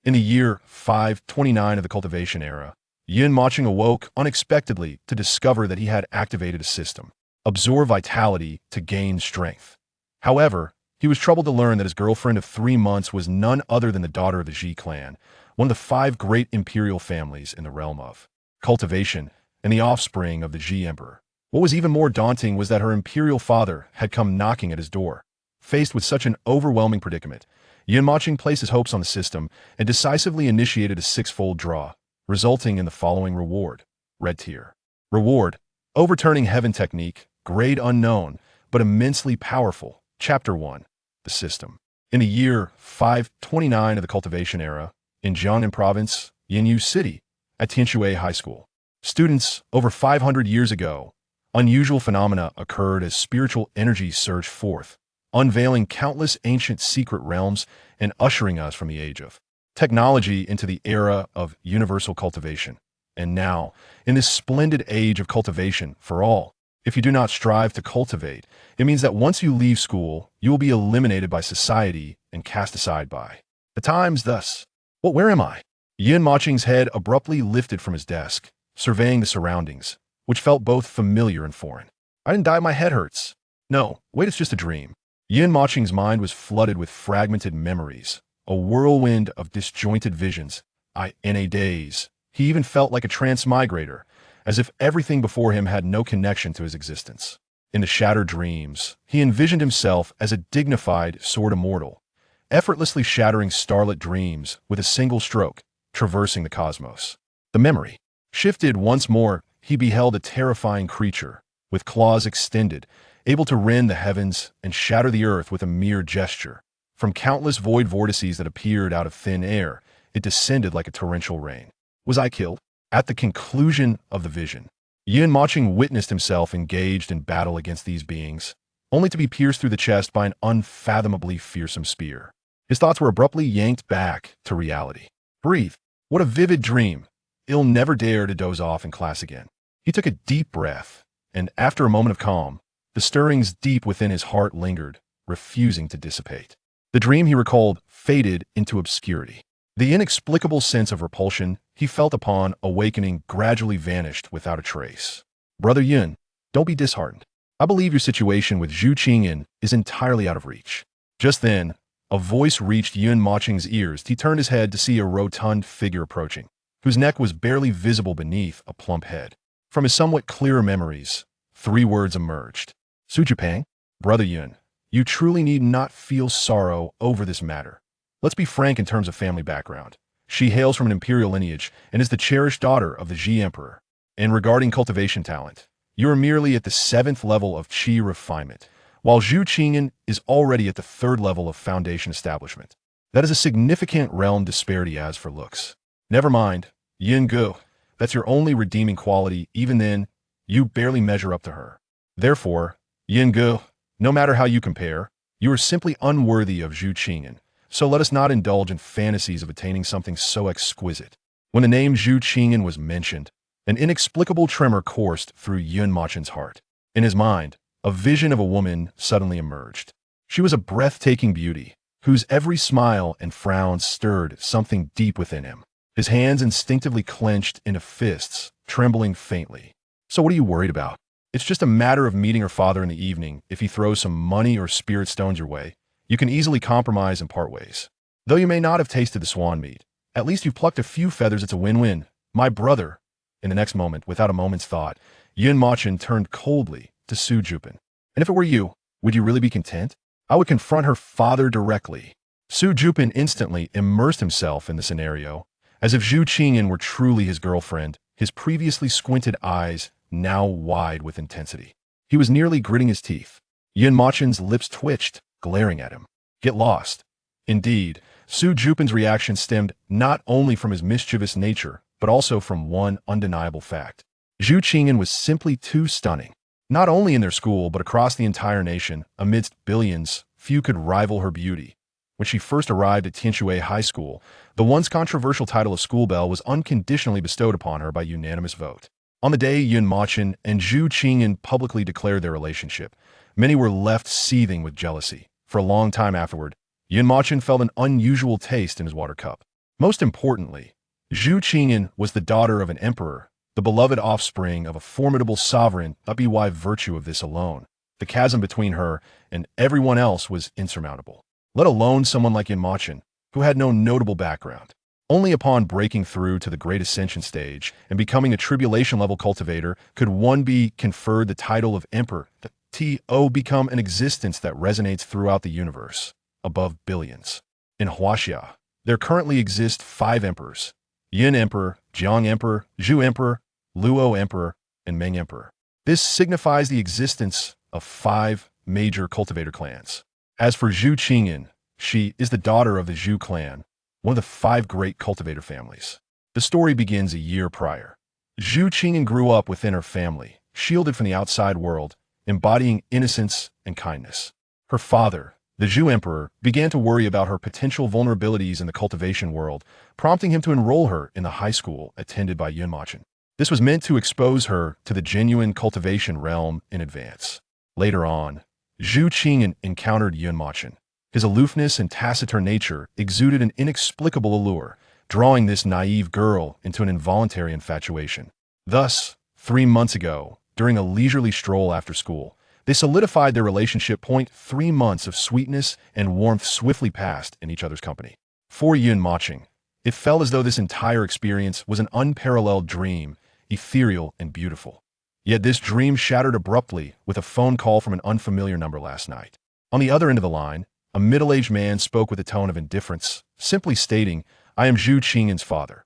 In the year 529 of the cultivation era, Mochen awoke unexpectedly to discover that he had activated a system, absorb vitality to gain strength. However, he was troubled to learn that his girlfriend of 3 months was none other than the daughter of the Zhi clan, one of the 5 great imperial families in the realm of cultivation and the offspring of the Zhu Emperor. What was even more daunting was that her imperial father had come knocking at his door. Faced with such an overwhelming predicament, Mochen placed his hopes on the system and decisively initiated a 6-fold draw, resulting in the following reward. Red tier. Reward: Overturning Heaven Technique, grade unknown, but immensely powerful. Chapter 1. The System. In the year 529 of the cultivation era, in Jiangnan Province, Yinyu City, at Tianshui High School, students over 500 years ago, unusual phenomena occurred as spiritual energy surged forth, unveiling countless ancient secret realms and ushering us from the age of technology into the era of universal cultivation. And now, in this splendid age of cultivation for all, if you do not strive to cultivate, it means that once you leave school, you will be eliminated by society and cast aside by the times. Thus, where am I? Mochen's head abruptly lifted from his desk, surveying the surroundings, which felt both familiar and foreign. I didn't die, my head hurts. No, wait, it's just a dream. Mochen's mind was flooded with fragmented memories, a whirlwind of disjointed visions. In a daze, he even felt like a transmigrator, as if everything before him had no connection to his existence. In the shattered dreams, he envisioned himself as a dignified sword immortal, effortlessly shattering starlit dreams with a single stroke, traversing the cosmos. The memory shifted once more. He beheld a terrifying creature, with claws extended, able to rend the heavens and shatter the earth with a mere gesture. From countless void vortices that appeared out of thin air, it descended like a torrential rain. Was I killed? At the conclusion of the vision, Mochen witnessed himself engaged in battle against these beings, only to be pierced through the chest by an unfathomably fearsome spear. His thoughts were abruptly yanked back to reality. Breathe. What a vivid dream. He'll never dare to doze off in class again. He took a deep breath, and after a moment of calm, the stirrings deep within his heart lingered, refusing to dissipate. The dream, he recalled, faded into obscurity. The inexplicable sense of repulsion he felt upon awakening gradually vanished without a trace. Brother Yun, don't be disheartened. I believe your situation with Zhu Qingyan is entirely out of reach. Just then, a voice reached Mochen's ears. He turned his head to see a rotund figure approaching, whose neck was barely visible beneath a plump head. From his somewhat clearer memories, 3 words emerged. Sujupang, Brother Yun, you truly need not feel sorrow over this matter. Let's be frank in terms of family background. She hails from an imperial lineage and is the cherished daughter of the Zhu Emperor. And regarding cultivation talent, you are merely at the 7th level of Qi refinement, while Zhu Qingyan is already at the 3rd level of foundation establishment. That is a significant realm disparity. As for looks, never mind, Yin Gu, that's your only redeeming quality. Even then, you barely measure up to her. Therefore, Yin Gu, no matter how you compare, you are simply unworthy of Zhu Qingyan. So let us not indulge in fantasies of attaining something so exquisite. When the name Zhu Qingyan was mentioned, an inexplicable tremor coursed through Mochen's heart. In his mind, a vision of a woman suddenly emerged. She was a breathtaking beauty, whose every smile and frown stirred something deep within him. His hands instinctively clenched into fists, trembling faintly. So what are you worried about? It's just a matter of meeting her father in the evening. If he throws some money or spirit stones your way, you can easily compromise and part ways. Though you may not have tasted the swan meat, at least you've plucked a few feathers. It's a win-win. My brother. In the next moment, without a moment's thought, Mochen turned coldly to Su Jupin. And if it were you, would you really be content? I would confront her father directly. Su Jupin instantly immersed himself in the scenario, as if Zhu Qingyan were truly his girlfriend, his previously squinted eyes now wide with intensity. He was nearly gritting his teeth. Mochen's lips twitched, glaring at him. Get lost. Indeed, Su Jupin's reaction stemmed not only from his mischievous nature, but also from one undeniable fact. Zhu Qingyan was simply too stunning. Not only in their school, but across the entire nation, amidst billions, few could rival her beauty. When she first arrived at Tianshui High School, the once controversial title of schoolbelle was unconditionally bestowed upon her by unanimous vote. On the day Mochen and Zhu Qingyan publicly declared their relationship, many were left seething with jealousy. For a long time afterward, Mochen felt an unusual taste in his water cup. Most importantly, Zhu Qingyan was the daughter of an emperor, the beloved offspring of a formidable sovereign. By virtue of this alone, the chasm between her and everyone else was insurmountable, let alone someone like Mochen, who had no notable background. Only upon breaking through to the great ascension stage and becoming a tribulation-level cultivator could one be conferred the title of emperor, the to become an existence that resonates throughout the universe, above billions. In Huaxia, there currently exist 5 emperors: Yin Emperor, Jiang Emperor, Zhu Emperor, Luo Emperor, and Meng Emperor. This signifies the existence of 5 major cultivator clans. As for Zhu Qingyan, she is the daughter of the Zhu clan, one of the 5 great cultivator families. The story begins a year prior. Zhu Qingyan grew up within her family, shielded from the outside world, embodying innocence and kindness. Her father, the Zhu Emperor, began to worry about her potential vulnerabilities in the cultivation world, prompting him to enroll her in the high school attended by Mochen. This was meant to expose her to the genuine cultivation realm in advance. Later on, Zhu Qingyan encountered Mochen. His aloofness and taciturn nature exuded an inexplicable allure, drawing this naive girl into an involuntary infatuation. Thus, 3 months ago, during a leisurely stroll after school, they solidified their relationship. 3 months of sweetness and warmth swiftly passed in each other's company. For Mochen, it felt as though this entire experience was an unparalleled dream, ethereal and beautiful. Yet this dream shattered abruptly with a phone call from an unfamiliar number last night. On the other end of the line, a middle-aged man spoke with a tone of indifference, simply stating, "I am Zhu Qingyan's father.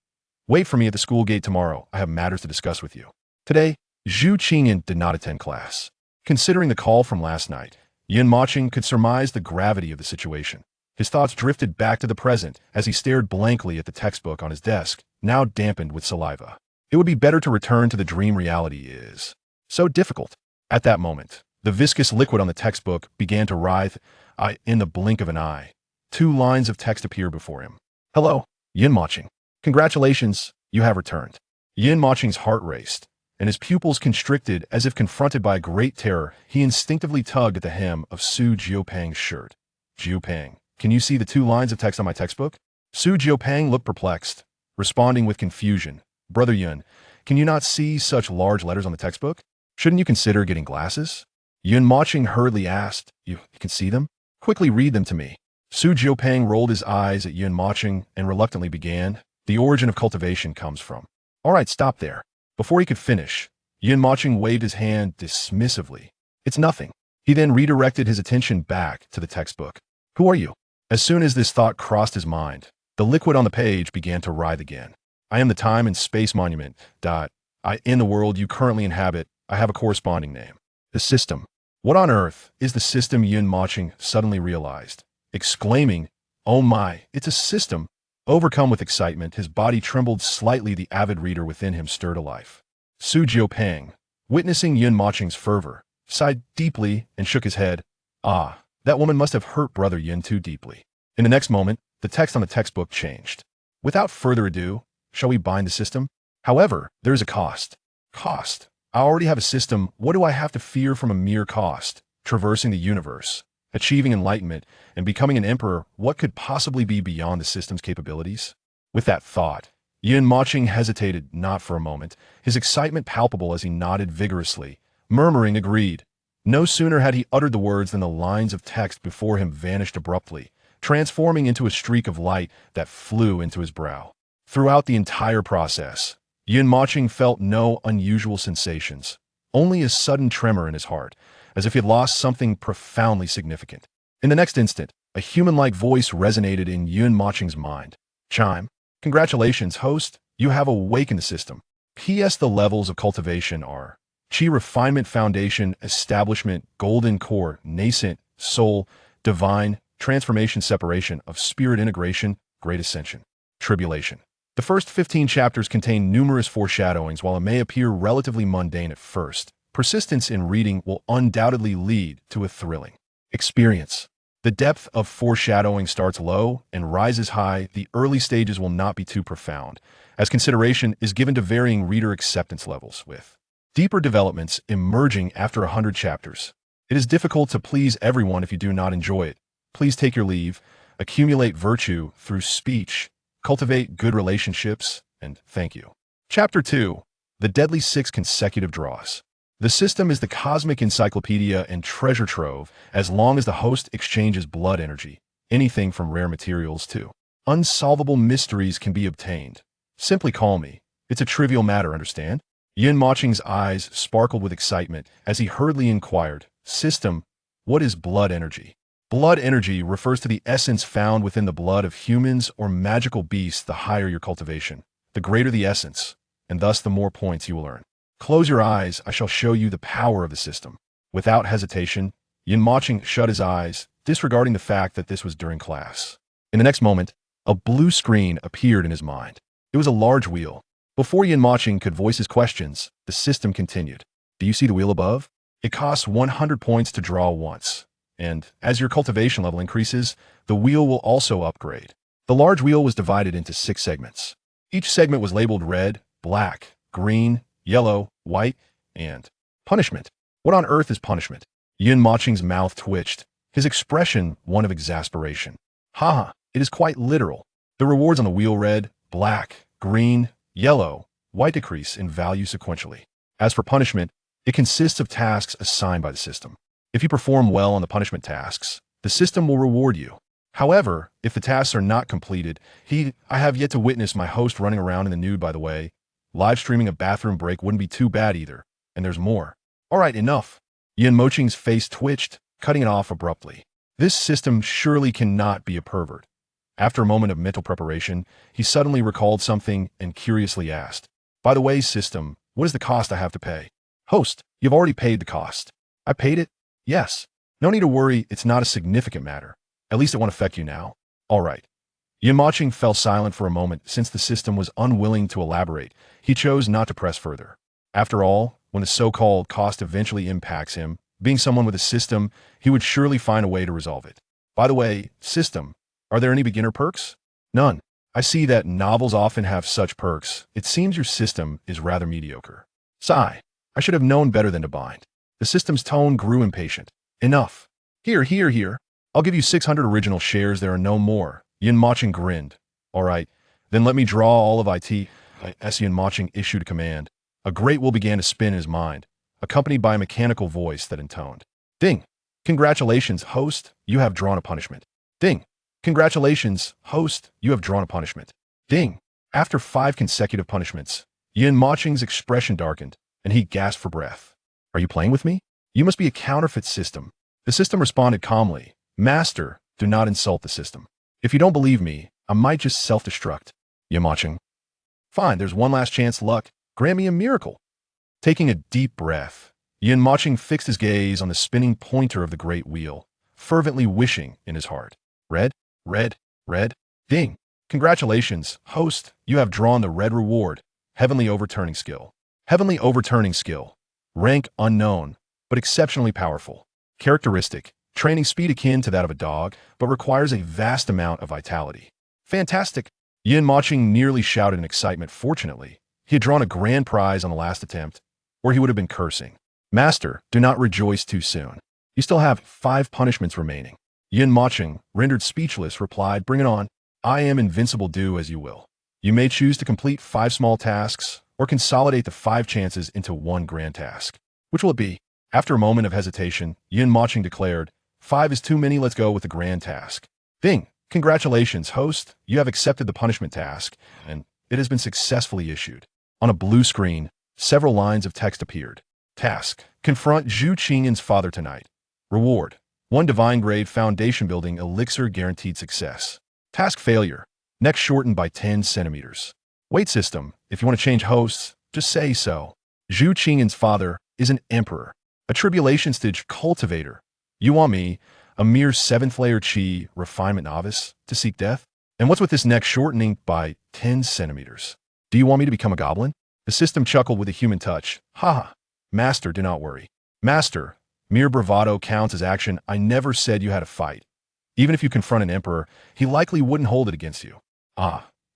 Wait for me at the school gate tomorrow. I have matters to discuss with you." Today, Zhu Qingyan did not attend class. Considering the call from last night, Mochen could surmise the gravity of the situation. His thoughts drifted back to the present as he stared blankly at the textbook on his desk, now dampened with saliva. It would be better to return to the dream. Reality is so difficult. At that moment, the viscous liquid on the textbook began to writhe. In the blink of an eye, 2 lines of text appeared before him. "Hello, Mochen. Congratulations, you have returned." Mochen's heart raced, and his pupils constricted as if confronted by a great terror. He instinctively tugged at the hem of Su Jiupang's shirt. "Jiupang, can you see the 2 lines of text on my textbook?" Su Jiupang looked perplexed, responding with confusion. "Brother Yun, can you not see such large letters on the textbook? Shouldn't you consider getting glasses?" Mochen hurriedly asked, You can see them? Quickly read them to me." Su Jiupang rolled his eyes at Mochen and reluctantly began, "The origin of cultivation comes from—" "All right, stop there." Before he could finish, Mochen waved his hand dismissively. "It's nothing." He then redirected his attention back to the textbook. "Who are you?" As soon as this thought crossed his mind, the liquid on the page began to writhe again. "I am the time and space monument. In the world you currently inhabit, I have a corresponding name. The system." What on earth is the system? Mochen suddenly realized, exclaiming, "Oh my, it's a system." Overcome with excitement, his body trembled slightly. The avid reader within him stirred to life. Su Jiupang, witnessing Mochen's fervor, sighed deeply and shook his head. "Ah, that woman must have hurt Brother Yin too deeply." In the next moment, the text on the textbook changed. "Without further ado, shall we bind the system? However, there is a cost." Cost? I already have a system. What do I have to fear from a mere cost? Traversing the universe, achieving enlightenment, and becoming an emperor, what could possibly be beyond the system's capabilities? With that thought, Mochen hesitated not for a moment, his excitement palpable as he nodded vigorously, murmuring agreed. No sooner had he uttered the words than the lines of text before him vanished abruptly, transforming into a streak of light that flew into his brow. Throughout the entire process, Mochen felt no unusual sensations, only a sudden tremor in his heart, as if he had lost something profoundly significant. In the next instant, a human-like voice resonated in Mochen's mind. "Chime. Congratulations, host. You have awakened the system. P.S. The levels of cultivation are Chi Refinement Foundation, Establishment, Golden Core, Nascent, Soul, Divine, Transformation, Separation of Spirit, Integration, Great Ascension, Tribulation." The first 15 chapters contain numerous foreshadowings. While it may appear relatively mundane at first, persistence in reading will undoubtedly lead to a thrilling experience. The depth of foreshadowing starts low and rises high. The early stages will not be too profound, as consideration is given to varying reader acceptance levels, with deeper developments emerging after 100 chapters. It is difficult to please everyone. If you do not enjoy it, please take your leave. Accumulate virtue through speech, cultivate good relationships, and thank you. Chapter 2. The Deadly Six Consecutive Draws. The system is the cosmic encyclopedia and treasure trove as long as the host exchanges blood energy. Anything from rare materials to unsolvable mysteries can be obtained. Simply call me. It's a trivial matter, understand? Yin Moching's eyes sparkled with excitement as he hurriedly inquired, System, what is blood energy? Blood energy refers to the essence found within the blood of humans or magical beasts. The higher your cultivation, the greater the essence, and thus the more points you will earn. Close your eyes, I shall show you the power of the system. Without hesitation, Yin Moching shut his eyes, disregarding the fact that this was during class. In the next moment, a blue screen appeared in his mind. It was a large wheel. Before Yin Moching could voice his questions, the system continued. Do you see the wheel above? It costs 100 points to draw once. And as your cultivation level increases, the wheel will also upgrade. The large wheel was divided into 6 segments. Each segment was labeled red, black, green, yellow, white, and punishment. What on earth is punishment? Yin Moching's mouth twitched, his expression one of exasperation. Haha, it is quite literal. The rewards on the wheel red, black, green, yellow, white decrease in value sequentially. As for punishment, it consists of tasks assigned by the system. If you perform well on the punishment tasks, the system will reward you. However, if the tasks are not completed, I have yet to witness my host running around in the nude, by the way. Live streaming a bathroom break wouldn't be too bad either. And there's more. All right, enough. Yin Moching's face twitched, cutting it off abruptly. This system surely cannot be a pervert. After a moment of mental preparation, he suddenly recalled something and curiously asked, By the way, system, what is the cost I have to pay? Host, you've already paid the cost. I paid it? Yes. No need to worry, it's not a significant matter. At least it won't affect you now. All right. Yin Moching fell silent for a moment since the system was unwilling to elaborate. He chose not to press further. After all, when the so-called cost eventually impacts him, being someone with a system, he would surely find a way to resolve it. By the way, system, are there any beginner perks? None. I see that novels often have such perks. It seems your system is rather mediocre. Sigh. I should have known better than to bind. The system's tone grew impatient. Enough. Here. I'll give you 600 original shares, there are no more. Yin Moching grinned. All right, then let me draw all of it. As Yin Moching issued a command, a great wheel began to spin in his mind, accompanied by a mechanical voice that intoned. Ding! Congratulations, host, you have drawn a punishment. Ding! Congratulations, host, you have drawn a punishment. Ding! After 5 consecutive punishments, Yin Moching's expression darkened, and he gasped for breath. Are you playing with me? You must be a counterfeit system. The system responded calmly. Master, do not insult the system. If you don't believe me, I might just self-destruct. Yin Moching. Fine, there's one last chance, luck. Grant me a miracle. Taking a deep breath, Yin Moching fixed his gaze on the spinning pointer of the great wheel, fervently wishing in his heart. Red, red, red, ding. Congratulations, host, you have drawn the red reward. Heavenly Overturning Skill. Heavenly Overturning Skill. Rank unknown, but exceptionally powerful. Characteristic, training speed akin to that of a dog, but requires a vast amount of vitality. Fantastic! Yin Moching nearly shouted in excitement. Fortunately, he had drawn a grand prize on the last attempt, or he would have been cursing. Master, do not rejoice too soon. You still have 5 punishments remaining. Yin Moching, rendered speechless, replied, Bring it on. I am invincible, do as you will. You may choose to complete 5 small tasks, or consolidate the 5 chances into one grand task. Which will it be? After a moment of hesitation, Yin Moching declared, 5 is too many, let's go with the grand task. Ding! Congratulations, host, you have accepted the punishment task, and it has been successfully issued. On a blue screen, several lines of text appeared. Task: Confront Zhu Qingyin's father tonight. Reward: 1 divine grade foundation building elixir guaranteed success. Task failure. Neck shortened by 10 centimeters. Wait system, if you want to change hosts, just say so. Zhu Qingyin's father is an emperor, a tribulation stage cultivator. You want me, a mere 7th layer chi refinement novice, to seek death? And what's with this neck shortening by 10 centimeters? Do you want me to become a goblin? The system chuckled with a human touch. Ha! Master, do not worry. Master, mere bravado counts as action. I never said you had to fight. Even if you confront an emperor, he likely wouldn't hold it against you.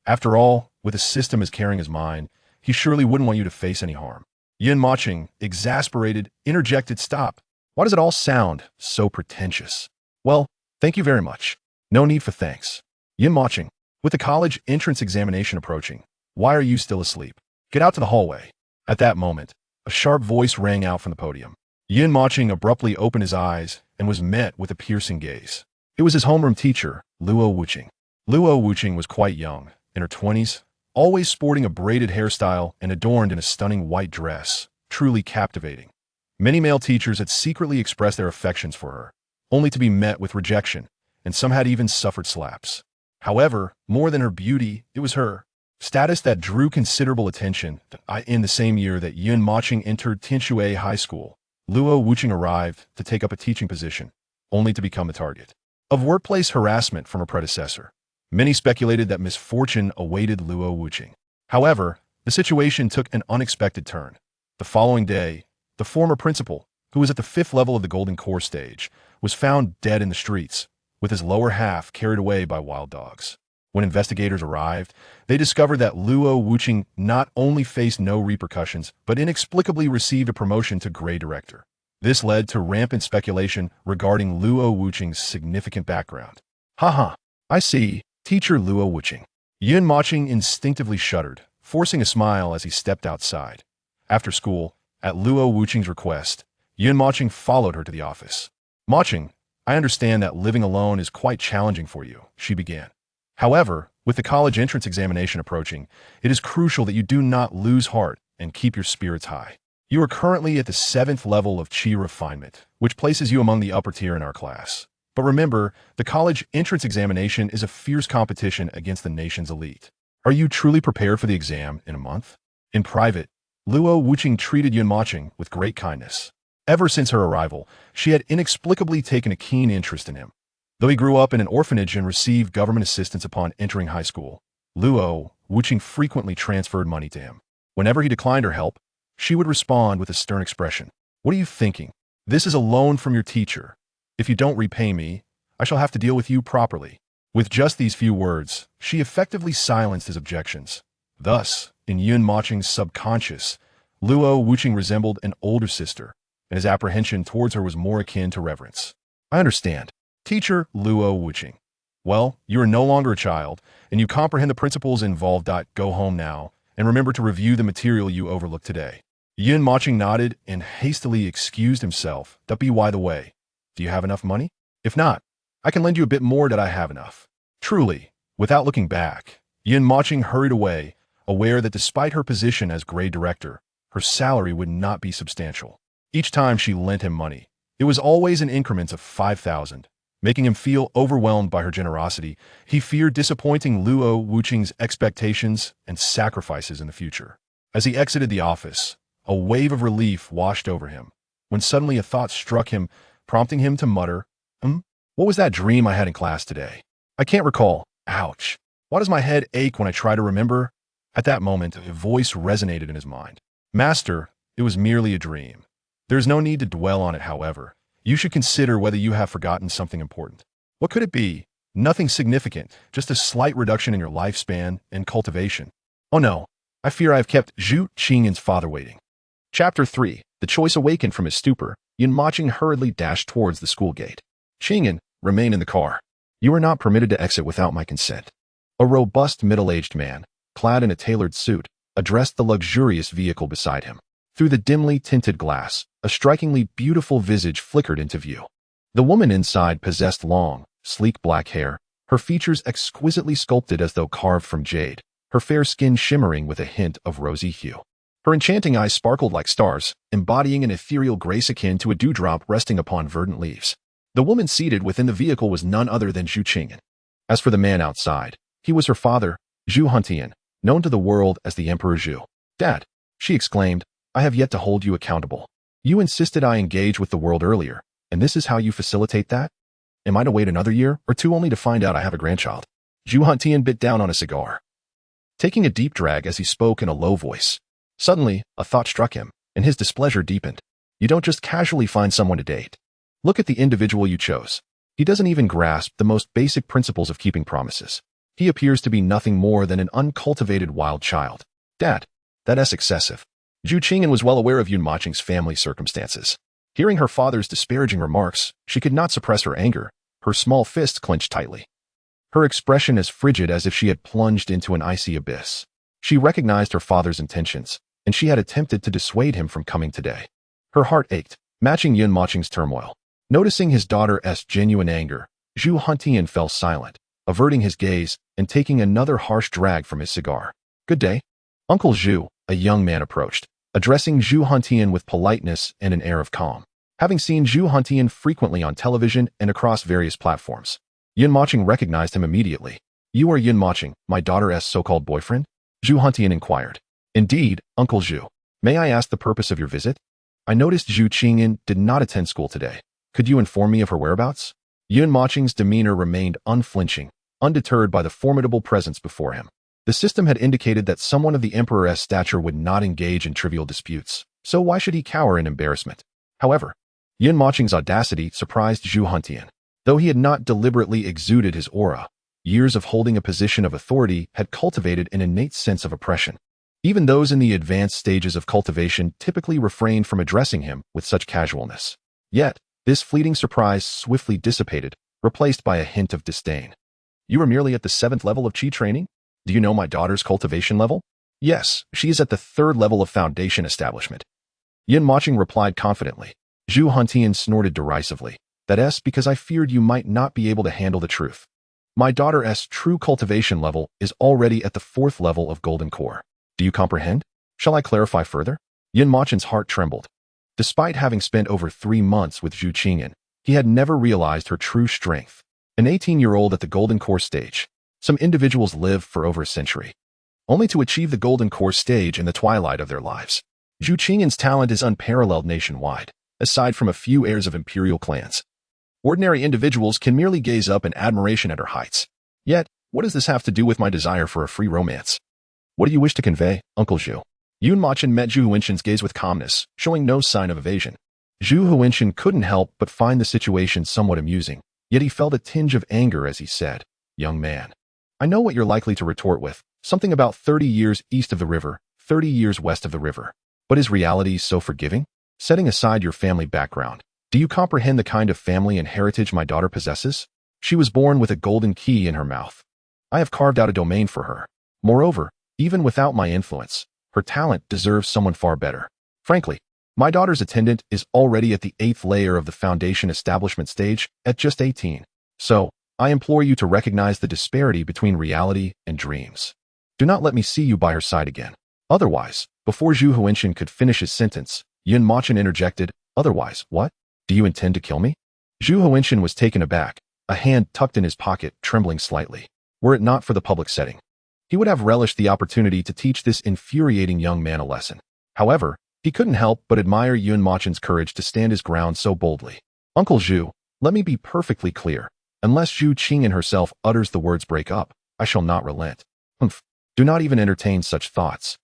After all, with a system as caring as mine, he surely wouldn't want you to face any harm. Yin Moching, exasperated, interjected, Stop. Why does it all sound so pretentious? Well, thank you very much. No need for thanks. Yin Moching. With the college entrance examination approaching, why are you still asleep? Get out to the hallway. At that moment, a sharp voice rang out from the podium. Yin Mochen abruptly opened his eyes and was met with a piercing gaze. It was his homeroom teacher, Luo Wuqing. Luo Wuqing was quite young, in her 20s, always sporting a braided hairstyle and adorned in a stunning white dress, truly captivating. Many male teachers had secretly expressed their affections for her, only to be met with rejection, and some had even suffered slaps. However, more than her beauty, it was her status that drew considerable attention. In the same year that Yin Mochen entered Tinshui High School, Luo Wuqing arrived to take up a teaching position, only to become the target of workplace harassment from her predecessor. Many speculated that misfortune awaited Luo Wuqing. However, the situation took an unexpected turn. The following day, the former principal, who was at the 5th level of the Golden Core stage, was found dead in the streets, with his lower half carried away by wild dogs. When investigators arrived, they discovered that Luo Wuqing not only faced no repercussions, but inexplicably received a promotion to grade director. This led to rampant speculation regarding Luo Wuqing's significant background. Haha, I see, teacher Luo Wuqing. Yin Mochen instinctively shuddered, forcing a smile as he stepped outside. After school, at Luo Wuqing's request, Yin Mochen followed her to the office. Mochen, I understand that living alone is quite challenging for you, she began. However, with the college entrance examination approaching, it is crucial that you do not lose heart and keep your spirits high. You are currently at the 7th level of Qi refinement, which places you among the upper tier in our class. But remember, the college entrance examination is a fierce competition against the nation's elite. Are you truly prepared for the exam in a month? In private, Luo Wuqing treated Yin Mochen with great kindness. Ever since her arrival, she had inexplicably taken a keen interest in him. Though he grew up in an orphanage and received government assistance upon entering high school, Luo Wuqing frequently transferred money to him. Whenever he declined her help, she would respond with a stern expression. What are you thinking? This is a loan from your teacher. If you don't repay me, I shall have to deal with you properly. With just these few words, she effectively silenced his objections. Thus, in Yin Mocheng's subconscious, Luo Wuqing resembled an older sister, and his apprehension towards her was more akin to reverence. I understand. Teacher Luo Wuqing. Well, you are no longer a child, and you comprehend the principles involved. Go home now, and remember to review the material you overlooked today. Yin Mochen nodded and hastily excused himself. By the way, do you have enough money? If not, I can lend you a bit more. I have enough. Truly, without looking back, Yin Mochen hurried away, aware that despite her position as grade director, her salary would not be substantial. Each time she lent him money, it was always in increments of 5,000. Making him feel overwhelmed by her generosity, he feared disappointing Luo Wuqing's expectations and sacrifices in the future. As he exited the office, a wave of relief washed over him, when suddenly a thought struck him, prompting him to mutter, What was that dream I had in class today? I can't recall. Ouch. Why does my head ache when I try to remember? At that moment, a voice resonated in his mind. Master, it was merely a dream. There is no need to dwell on it, however. You should consider whether you have forgotten something important. What could it be? Nothing significant, just a slight reduction in your lifespan and cultivation. Oh no, I fear I have kept Zhu Qingyan's father waiting. Chapter 3. The choice awakened from his stupor, Yin Mochen hurriedly dashed towards the school gate. Qingyan, remain in the car. You are not permitted to exit without my consent. A robust middle-aged man, clad in a tailored suit, addressed the luxurious vehicle beside him. Through the dimly tinted glass, a strikingly beautiful visage flickered into view. The woman inside possessed long, sleek black hair, her features exquisitely sculpted as though carved from jade, her fair skin shimmering with a hint of rosy hue. Her enchanting eyes sparkled like stars, embodying an ethereal grace akin to a dewdrop resting upon verdant leaves. The woman seated within the vehicle was none other than Zhu Qingyan. As for the man outside, he was her father, Zhu Huntian, known to the world as the Emperor Zhu. Dad, she exclaimed, I have yet to hold you accountable. You insisted I engage with the world earlier, and this is how you facilitate that? Am I to wait another year or two only to find out I have a grandchild? Zhu Huntian bit down on a cigar, taking a deep drag as he spoke in a low voice. Suddenly, a thought struck him, and his displeasure deepened. You don't just casually find someone to date. Look at the individual you chose. He doesn't even grasp the most basic principles of keeping promises. He appears to be nothing more than an uncultivated wild child. Dad, that's excessive. Zhu Qingyan was well aware of Yin Mocheng's family circumstances. Hearing her father's disparaging remarks, she could not suppress her anger. Her small fist clenched tightly. her expression as frigid as if she had plunged into an icy abyss. She recognized her father's intentions, and she had attempted to dissuade him from coming today. Her heart ached, matching Yun Mocheng's turmoil. Noticing his daughter's genuine anger, Zhu Huntian fell silent, averting his gaze and taking another harsh drag from his cigar. "Good day." Uncle Zhu, a young man, approached, addressing Zhu Huntian with politeness and an air of calm. Having seen Zhu Huntian frequently on television and across various platforms, Yun Mocheng recognized him immediately. "You are Yun Mocheng, my daughter's so-called boyfriend?" Zhu Huntian inquired. "Indeed, Uncle Zhu. May I ask the purpose of your visit?" "I noticed Zhu Qingyan did not attend school today. Could you inform me of her whereabouts?" Yun Mocheng's demeanor remained unflinching, undeterred by the formidable presence before him. The system had indicated that someone of the Emperor's stature would not engage in trivial disputes, so why should he cower in embarrassment? However, Yun Mocheng's audacity surprised Zhu Huntian. Though he had not deliberately exuded his aura, years of holding a position of authority had cultivated an innate sense of oppression. Even those in the advanced stages of cultivation typically refrained from addressing him with such casualness. Yet, this fleeting surprise swiftly dissipated, replaced by a hint of disdain. "You are merely at the 7th level of Qi training? Do you know my daughter's cultivation level?" "Yes, she is at the 3rd level of foundation establishment." Yun Mocheng replied confidently. Zhu Huntian snorted derisively. "That's because I feared you might not be able to handle the truth. My daughter's true cultivation level is already at the 4th level of Golden Core. Do you comprehend? Shall I clarify further?" Yun Mocheng's heart trembled. Despite having spent over 3 months with Zhu Qingyan, he had never realized her true strength. An 18-year-old at the Golden Core stage. Some individuals live for over a century, only to achieve the Golden Core stage in the twilight of their lives. Zhu Qingyan's talent is unparalleled nationwide, aside from a few heirs of imperial clans. Ordinary individuals can merely gaze up in admiration at her heights. Yet, what does this have to do with my desire for a free romance? What do you wish to convey, Uncle Zhu? Yun Mocheng met Zhu Huinshan's gaze with calmness, showing no sign of evasion. Zhu Huinshan couldn't help but find the situation somewhat amusing, yet he felt a tinge of anger as he said, "Young man, I know what you're likely to retort with, something about 30 years east of the river, 30 years west of the river. But is reality so forgiving? Setting aside your family background, do you comprehend the kind of family and heritage my daughter possesses? She was born with a golden key in her mouth. I have carved out a domain for her. Moreover, even without my influence, her talent deserves someone far better. Frankly, my daughter's attendant is already at the 8th layer of the foundation establishment stage at just 18. So, I implore you to recognize the disparity between reality and dreams. Do not let me see you by her side again. Otherwise," before Zhu Huinshan could finish his sentence, Yun Mocheng interjected, "Otherwise, what? Do you intend to kill me?" Zhu Huinshan was taken aback, a hand tucked in his pocket, trembling slightly. Were it not for the public setting, he would have relished the opportunity to teach this infuriating young man a lesson. However, he couldn't help but admire Yun Mocheng's courage to stand his ground so boldly. "Uncle Zhu, let me be perfectly clear. Unless Zhu Qingyan herself utters the words break up, I shall not relent. Humph, do not even entertain such thoughts.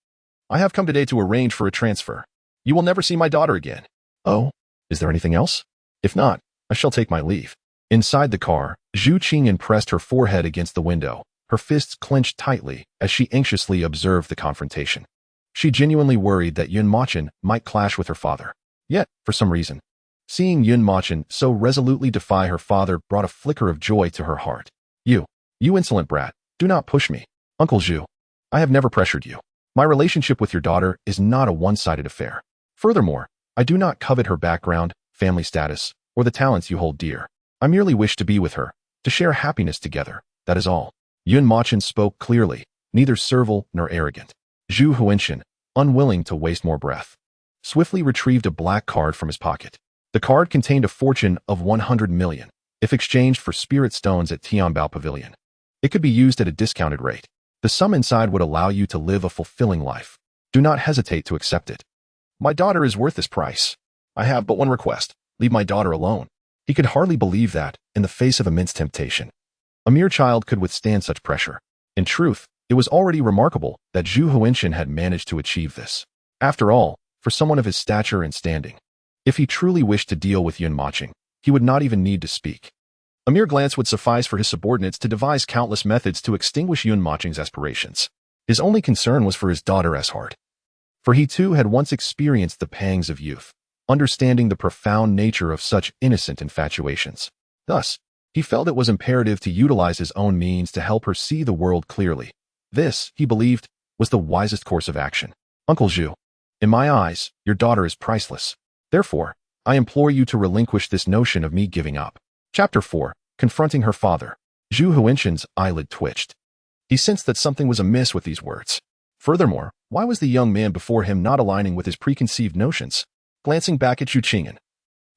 I have come today to arrange for a transfer. You will never see my daughter again." "Oh, is there anything else? If not, I shall take my leave." Inside the car, Zhu Qingyan pressed her forehead against the window, her fists clenched tightly as she anxiously observed the confrontation. She genuinely worried that Yun Mocheng might clash with her father. Yet, for some reason, seeing Yun Mocheng so resolutely defy her father brought a flicker of joy to her heart. You insolent brat, do not push me. Uncle Zhu, I have never pressured you. My relationship with your daughter is not a one-sided affair. Furthermore, I do not covet her background, family status, or the talents you hold dear. I merely wish to be with her, to share happiness together, that is all." Yun Mocheng spoke clearly, neither servile nor arrogant. Zhu Huinshan, unwilling to waste more breath, swiftly retrieved a black card from his pocket. The card contained a fortune of 100 million, if exchanged for spirit stones at Tianbao Pavilion. It could be used at a discounted rate. The sum inside would allow you to live a fulfilling life. Do not hesitate to accept it. My daughter is worth this price. I have but one request. Leave my daughter alone. He could hardly believe that, in the face of immense temptation, a mere child could withstand such pressure. In truth, it was already remarkable that Zhu Huinshan had managed to achieve this. After all, for someone of his stature and standing, if he truly wished to deal with Yun Mocheng, he would not even need to speak. A mere glance would suffice for his subordinates to devise countless methods to extinguish Yun Mocheng's aspirations. His only concern was for his daughter's heart. For he too had once experienced the pangs of youth, understanding the profound nature of such innocent infatuations. Thus, He felt it was imperative to utilize his own means to help her see the world clearly. This, he believed, was the wisest course of action. Uncle Zhu, in my eyes, your daughter is priceless. Therefore, I implore you to relinquish this notion of me giving up. Chapter 4. Confronting her father. Zhu Huinshan's eyelid twitched. He sensed that something was amiss with these words. Furthermore, why was the young man before him not aligning with his preconceived notions? Glancing back at Zhu Qingyan,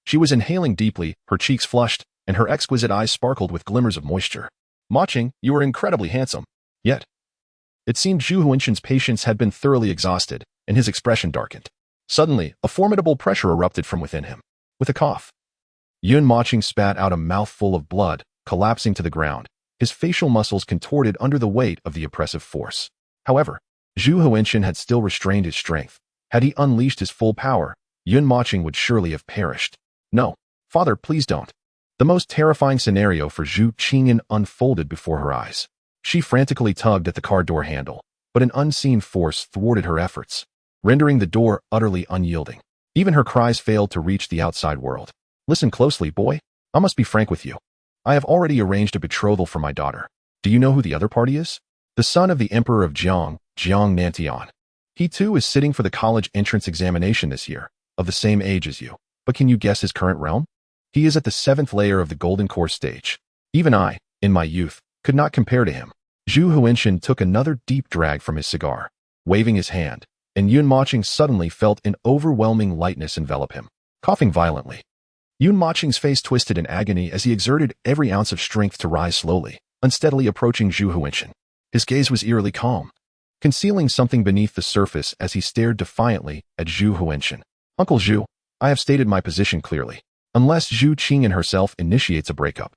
she was inhaling deeply, her cheeks flushed, and her exquisite eyes sparkled with glimmers of moisture. Mochen, you are incredibly handsome. Yet, it seemed Zhu Huinshan's patience had been thoroughly exhausted, and his expression darkened. Suddenly, a formidable pressure erupted from within him. With a cough, Yun Mochen spat out a mouthful of blood, collapsing to the ground, his facial muscles contorted under the weight of the oppressive force. However, Zhu Huinshan had still restrained his strength. Had he unleashed his full power, Yun Mochen would surely have perished. No, father, please don't. The most terrifying scenario for Zhu Qingyan unfolded before her eyes. She frantically tugged at the car door handle, but an unseen force thwarted her efforts, rendering the door utterly unyielding. Even her cries failed to reach the outside world. Listen closely, boy. I must be frank with you. I have already arranged a betrothal for my daughter. Do you know who the other party is? The son of the Emperor of Jiang Nantian. He too is sitting for the college entrance examination this year, of the same age as you. But can you guess his current realm? He is at the 7th layer of the Golden Course stage. Even I, in my youth, could not compare to him. Zhu Huinshan took another deep drag from his cigar, waving his hand, and Yun Mochen suddenly felt an overwhelming lightness envelop him. Coughing violently, Yun Mochen's face twisted in agony as he exerted every ounce of strength to rise slowly, unsteadily approaching Zhu Huinshan. His gaze was eerily calm, concealing something beneath the surface as he stared defiantly at Zhu Huinshan. Uncle Zhu, I have stated my position clearly. Unless Zhu Qingyan herself initiates a breakup,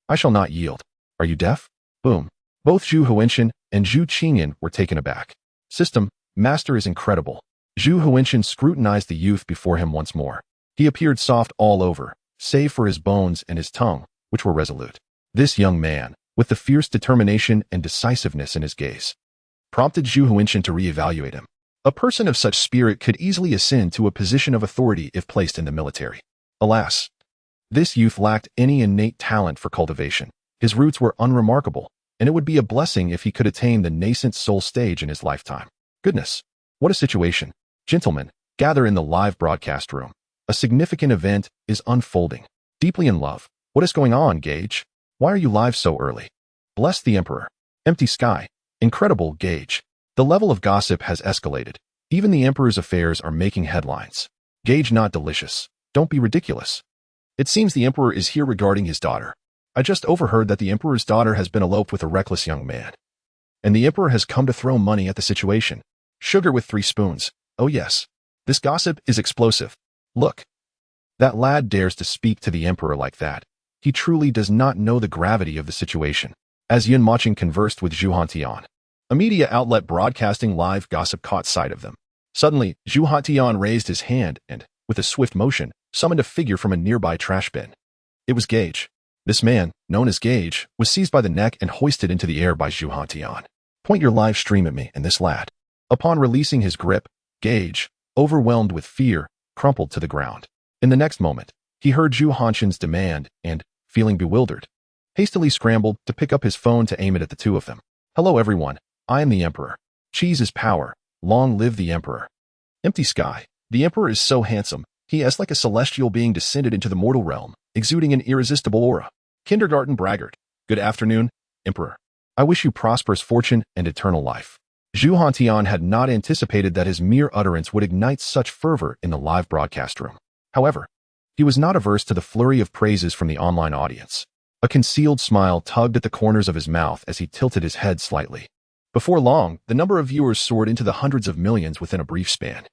I shall not yield. Are you deaf? Boom. Both Zhu Huinshan and Zhu Qingyan were taken aback. System, master is incredible. Zhu Huinshan scrutinized the youth before him once more. He appeared soft all over, save for his bones and his tongue, which were resolute. This young man, with the fierce determination and decisiveness in his gaze, prompted Zhu Huinshan to reevaluate him. A person of such spirit could easily ascend to a position of authority if placed in the military. Alas, this youth lacked any innate talent for cultivation. His roots were unremarkable, and it would be a blessing if he could attain the nascent soul stage in his lifetime. Goodness, what a situation. Gentlemen, gather in the live broadcast room. A significant event is unfolding. Deeply in love. What is going on, Gage? Why are you live so early? Bless the Emperor. Empty sky. Incredible, Gage. The level of gossip has escalated. Even the Emperor's affairs are making headlines. Gage, not delicious. Don't be ridiculous. It seems the Emperor is here regarding his daughter. I just overheard that the Emperor's daughter has been eloped with a reckless young man. And the Emperor has come to throw money at the situation. Sugar with 3 spoons. Oh yes. This gossip is explosive. Look. That lad dares to speak to the Emperor like that. He truly does not know the gravity of the situation. As Yun Mochen conversed with Zhu Hantian, a media outlet broadcasting live gossip caught sight of them. Suddenly, Zhu Hantian raised his hand and, with a swift motion, summoned a figure from a nearby trash bin. It was Gage. This man, known as Gage, was seized by the neck and hoisted into the air by Zhu Hantian. Point your live stream at me and this lad. Upon releasing his grip, Gage, overwhelmed with fear, crumpled to the ground. In the next moment, he heard Zhu Hanshan's demand and, feeling bewildered, hastily scrambled to pick up his phone to aim it at the two of them. Hello everyone, I am the Emperor. Cheese is power. Long live the Emperor. Empty sky. The Emperor is so handsome. He is like a celestial being descended into the mortal realm, exuding an irresistible aura. Kindergarten braggart. Good afternoon, Emperor. I wish you prosperous fortune and eternal life. Zhu Hantian had not anticipated that his mere utterance would ignite such fervor in the live broadcast room. However, he was not averse to the flurry of praises from the online audience. A concealed smile tugged at the corners of his mouth as he tilted his head slightly. Before long, the number of viewers soared into the hundreds of millions within a brief span.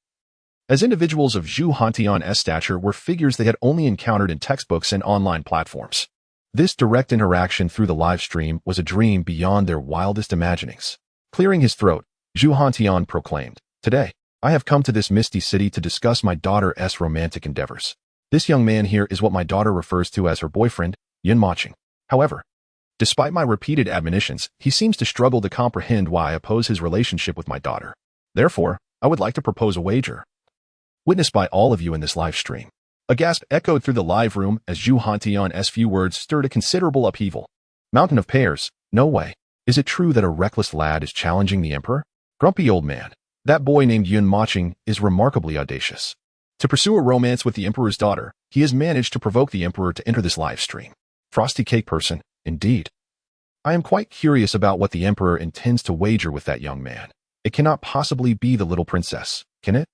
As individuals of Zhu Hantian's stature were figures they had only encountered in textbooks and online platforms. This direct interaction through the live stream was a dream beyond their wildest imaginings. Clearing his throat, Zhu Hantian proclaimed, Today, I have come to this misty city to discuss my daughter's romantic endeavors. This young man here is what my daughter refers to as her boyfriend, Yun Mochen. However, despite my repeated admonitions, he seems to struggle to comprehend why I oppose his relationship with my daughter. Therefore, I would like to propose a wager, witnessed by all of you in this live stream. A gasp echoed through the live room as Zhu Hantian's few words stirred a considerable upheaval. Mountain of pears, no way. Is it true that a reckless lad is challenging the emperor? Grumpy old man. That boy named Yun Mochen is remarkably audacious. To pursue a romance with the emperor's daughter, he has managed to provoke the emperor to enter this live stream. Frosty cake person, indeed. I am quite curious about what the emperor intends to wager with that young man. It cannot possibly be the little princess, can it?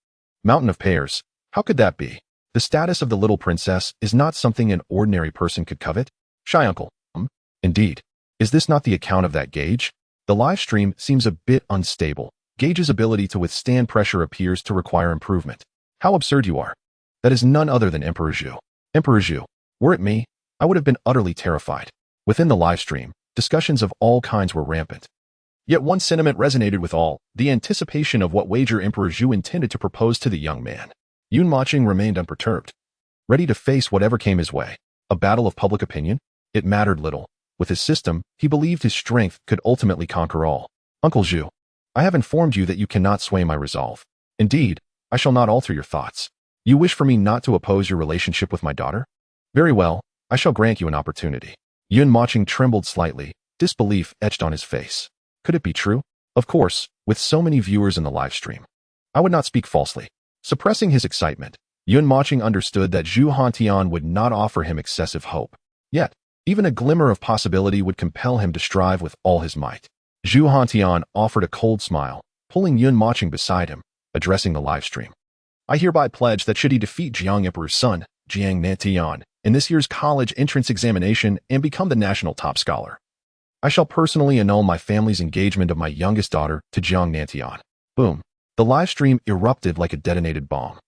Mountain of pears. How could that be? The status of the little princess is not something an ordinary person could covet. Shy uncle. Indeed. Is this not the account of that Gage? The live stream seems a bit unstable. Gage's ability to withstand pressure appears to require improvement. How absurd you are. That is none other than Emperor Zhu. Emperor Zhu. Were it me, I would have been utterly terrified. Within the live stream, discussions of all kinds were rampant. Yet one sentiment resonated with all, the anticipation of what wager Emperor Zhu intended to propose to the young man. Yun Mochen remained unperturbed, ready to face whatever came his way. A battle of public opinion? It mattered little. With his system, he believed his strength could ultimately conquer all. Uncle Zhu, I have informed you that you cannot sway my resolve. Indeed, I shall not alter your thoughts. You wish for me not to oppose your relationship with my daughter? Very well, I shall grant you an opportunity. Yun Mochen trembled slightly, disbelief etched on his face. Could it be true? Of course, with so many viewers in the live stream. I would not speak falsely. Suppressing his excitement, Yun Mochen understood that Zhu Hantian would not offer him excessive hope. Yet, even a glimmer of possibility would compel him to strive with all his might. Zhu Hantian offered a cold smile, pulling Yun Mochen beside him, addressing the live stream. I hereby pledge that should he defeat Jiang Emperor's son, Jiang Nantian, in this year's college entrance examination and become the national top scholar, I shall personally annul my family's engagement of my youngest daughter to Jiang Nantian. Boom. The live stream erupted like a detonated bomb.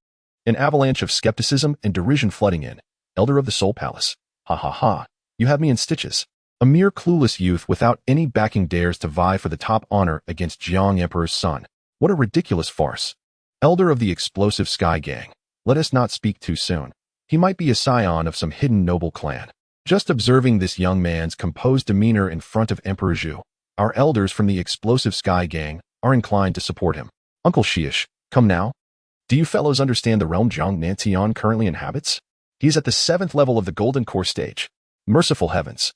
An avalanche of skepticism and derision flooding in. Elder of the Soul Palace. Ha ha ha. You have me in stitches. A mere clueless youth without any backing dares to vie for the top honor against Jiang Emperor's son. What a ridiculous farce. Elder of the explosive Sky Gang. Let us not speak too soon. He might be a scion of some hidden noble clan. Just observing this young man's composed demeanor in front of Emperor Zhu, our elders from the explosive Sky Gang are inclined to support him. Uncle Shiish, come now. Do you fellows understand the realm Jiang Nantian currently inhabits? He is at the 7th level of the Golden Core stage. Merciful heavens.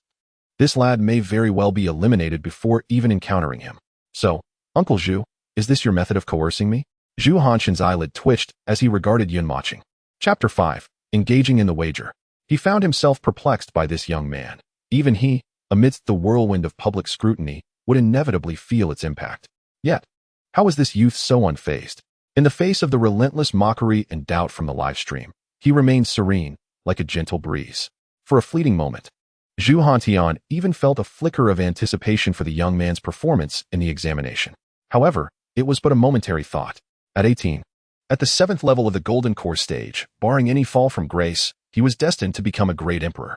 This lad may very well be eliminated before even encountering him. So, Uncle Zhu, is this your method of coercing me? Zhu Hanshin's eyelid twitched as he regarded Yun Mochen. Chapter 5. Engaging in the wager. He found himself perplexed by this young man. Even he, amidst the whirlwind of public scrutiny, would inevitably feel its impact. Yet, how was this youth so unfazed? In the face of the relentless mockery and doubt from the live stream, he remained serene, like a gentle breeze. For a fleeting moment, Zhu Hantian even felt a flicker of anticipation for the young man's performance in the examination. However, it was but a momentary thought. At 18, at the 7th level of the Golden Core stage, barring any fall from grace, he was destined to become a great emperor.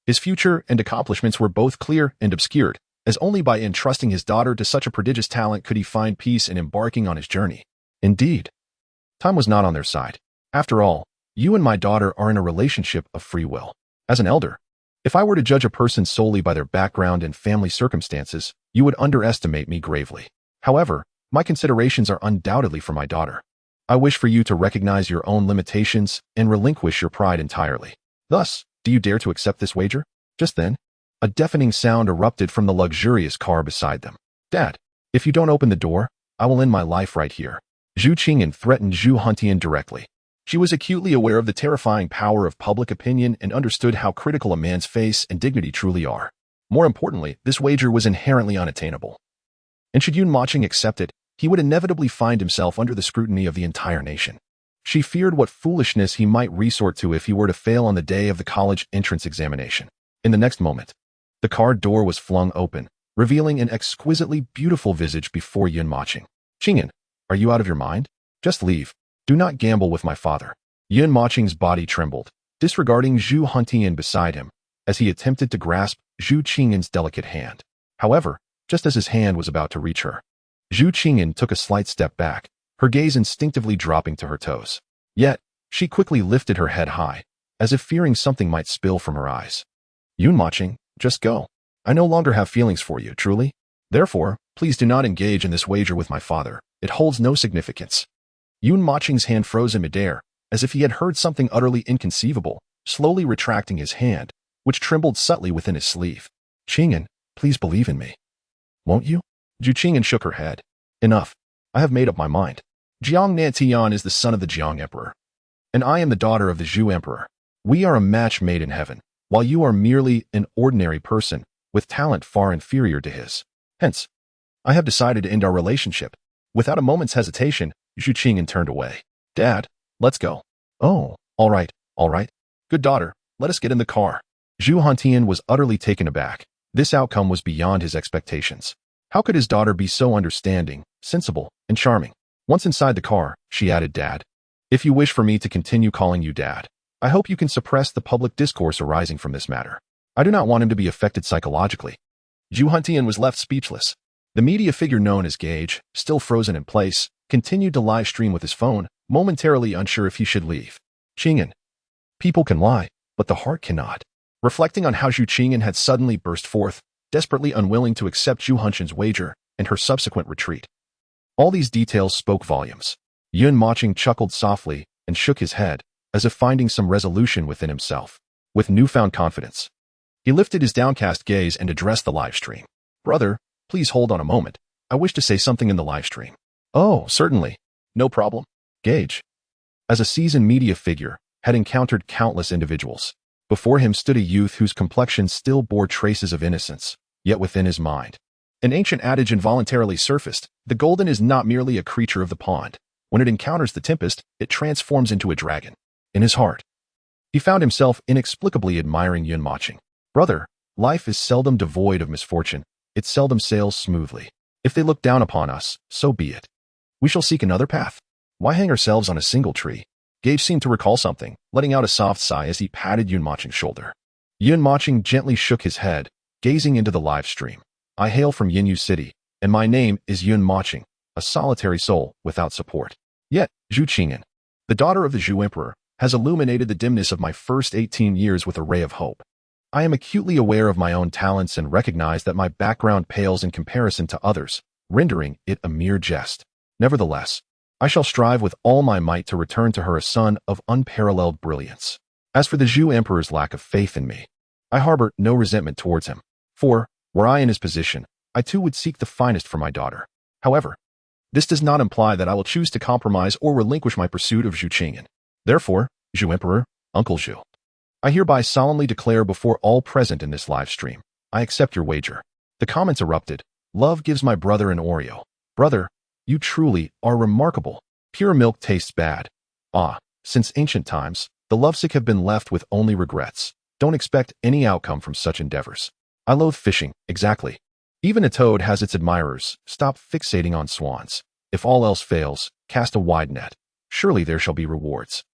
His future and accomplishments were both clear and obscured, as only by entrusting his daughter to such a prodigious talent could he find peace in embarking on his journey. Indeed, time was not on their side. After all, you and my daughter are in a relationship of free will. As an elder, if I were to judge a person solely by their background and family circumstances, you would underestimate me gravely. However, my considerations are undoubtedly for my daughter. I wish for you to recognize your own limitations and relinquish your pride entirely. Thus, do you dare to accept this wager? Just then, a deafening sound erupted from the luxurious car beside them. Dad, if you don't open the door, I will end my life right here. Zhu Qingyan threatened Zhu Hantian directly. She was acutely aware of the terrifying power of public opinion and understood how critical a man's face and dignity truly are. More importantly, this wager was inherently unattainable. And should Yun Mochen accept it, he would inevitably find himself under the scrutiny of the entire nation. She feared what foolishness he might resort to if he were to fail on the day of the college entrance examination. In the next moment, the car door was flung open, revealing an exquisitely beautiful visage before Yun Mochen. Qingyan, are you out of your mind? Just leave. Do not gamble with my father. Yun Mochen's body trembled, disregarding Zhu Hantian beside him, as he attempted to grasp Zhu Qingyan's delicate hand. However, just as his hand was about to reach her, Zhu Qingyan took a slight step back, her gaze instinctively dropping to her toes. Yet, she quickly lifted her head high, as if fearing something might spill from her eyes. Yun Mochen, just go. I no longer have feelings for you, truly. Therefore, please do not engage in this wager with my father. It holds no significance. Yun Mochen's hand froze in midair, as if he had heard something utterly inconceivable, slowly retracting his hand, which trembled subtly within his sleeve. Qing'an, please believe in me. Won't you? Zhu Qing'an shook her head. Enough. I have made up my mind. Jiang Nantian is the son of the Jiang Emperor, and I am the daughter of the Zhu Emperor. We are a match made in heaven, while you are merely an ordinary person with talent far inferior to his. Hence, I have decided to end our relationship. Without a moment's hesitation, Zhu Qing'an turned away. Dad, let's go. Oh, all right. Good daughter, let us get in the car. Zhu Hantian was utterly taken aback. This outcome was beyond his expectations. How could his daughter be so understanding, sensible, and charming? Once inside the car, she added, Dad, if you wish for me to continue calling you Dad, I hope you can suppress the public discourse arising from this matter. I do not want him to be affected psychologically. Zhu Hantian was left speechless. The media figure known as Gage, still frozen in place, continued to live stream with his phone, momentarily unsure if he should leave. Qing'an. People can lie, but the heart cannot. Reflecting on how Zhu Qing'an had suddenly burst forth, desperately unwilling to accept Zhu Hantian's wager and her subsequent retreat. All these details spoke volumes. Yun Mochen chuckled softly and shook his head, as if finding some resolution within himself. With newfound confidence, he lifted his downcast gaze and addressed the live stream. Brother, please hold on a moment. I wish to say something in the live stream. Oh, certainly. No problem. Gage, as a seasoned media figure, had encountered countless individuals. Before him stood a youth whose complexion still bore traces of innocence, yet within his mind. An ancient adage involuntarily surfaced: the golden is not merely a creature of the pond. When it encounters the tempest, it transforms into a dragon. In his heart, he found himself inexplicably admiring Yun Mochen. Brother, life is seldom devoid of misfortune. It seldom sails smoothly. If they look down upon us, so be it. We shall seek another path. Why hang ourselves on a single tree? Gage seemed to recall something, letting out a soft sigh as he patted Yun Mochen's shoulder. Yun Mochen gently shook his head, gazing into the live stream. I hail from Yinyu City, and my name is Yun Mochen, a solitary soul without support. Yet, Zhu Qing'an, the daughter of the Zhu Emperor, has illuminated the dimness of my first 18 years with a ray of hope. I am acutely aware of my own talents and recognize that my background pales in comparison to others, rendering it a mere jest. Nevertheless, I shall strive with all my might to return to her a son of unparalleled brilliance. As for the Zhu Emperor's lack of faith in me, I harbor no resentment towards him, for, were I in his position, I too would seek the finest for my daughter. However, this does not imply that I will choose to compromise or relinquish my pursuit of Zhu Qing'an. Therefore, Zhu Emperor, Uncle Zhu, I hereby solemnly declare before all present in this live stream, I accept your wager. The comments erupted. Love gives my brother an Oreo. Brother, you truly are remarkable. Pure milk tastes bad. Ah, since ancient times, the lovesick have been left with only regrets. Don't expect any outcome from such endeavors. I loathe fishing, exactly. Even a toad has its admirers. Stop fixating on swans. If all else fails, cast a wide net. Surely there shall be rewards.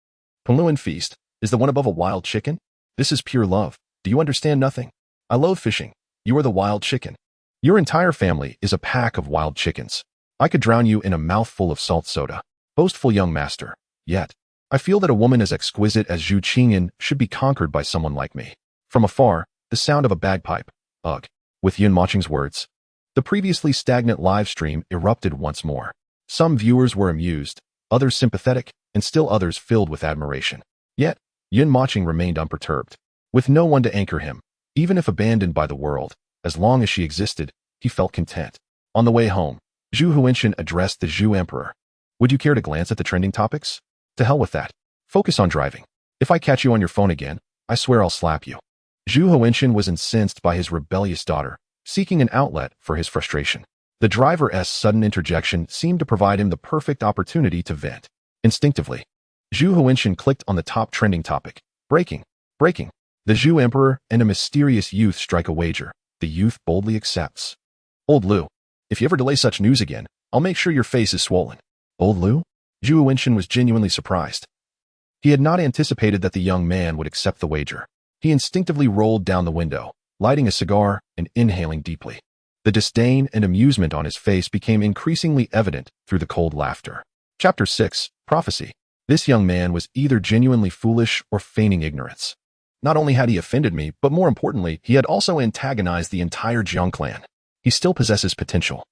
Panluan feast. Is the one above a wild chicken? This is pure love. Do you understand nothing? I loathe fishing. You are the wild chicken. Your entire family is a pack of wild chickens. I could drown you in a mouthful of salt soda. Boastful young master. Yet, I feel that a woman as exquisite as Zhu Qing'an should be conquered by someone like me. From afar, the sound of a bagpipe. Ugh. With Yun Mochen's words, the previously stagnant live stream erupted once more. Some viewers were amused, others sympathetic, and still others filled with admiration. Yet, Yun Mochen remained unperturbed. With no one to anchor him, even if abandoned by the world, as long as she existed, he felt content. On the way home, Zhu Huinshan addressed the Zhu Emperor. Would you care to glance at the trending topics? To hell with that. Focus on driving. If I catch you on your phone again, I swear I'll slap you. Zhu Huinshan was incensed by his rebellious daughter, seeking an outlet for his frustration. The driver's sudden interjection seemed to provide him the perfect opportunity to vent. Instinctively, Zhu Huinshan clicked on the top trending topic. Breaking. The Zhu Emperor and a mysterious youth strike a wager. The youth boldly accepts. Old Lu, if you ever delay such news again, I'll make sure your face is swollen. Old Lu? Zhu Huinshan was genuinely surprised. He had not anticipated that the young man would accept the wager. He instinctively rolled down the window, lighting a cigar and inhaling deeply. The disdain and amusement on his face became increasingly evident through the cold laughter. Chapter 6, Prophecy. This young man was either genuinely foolish or feigning ignorance. Not only had he offended me, but more importantly, he had also antagonized the entire Jiang clan. He still possesses potential.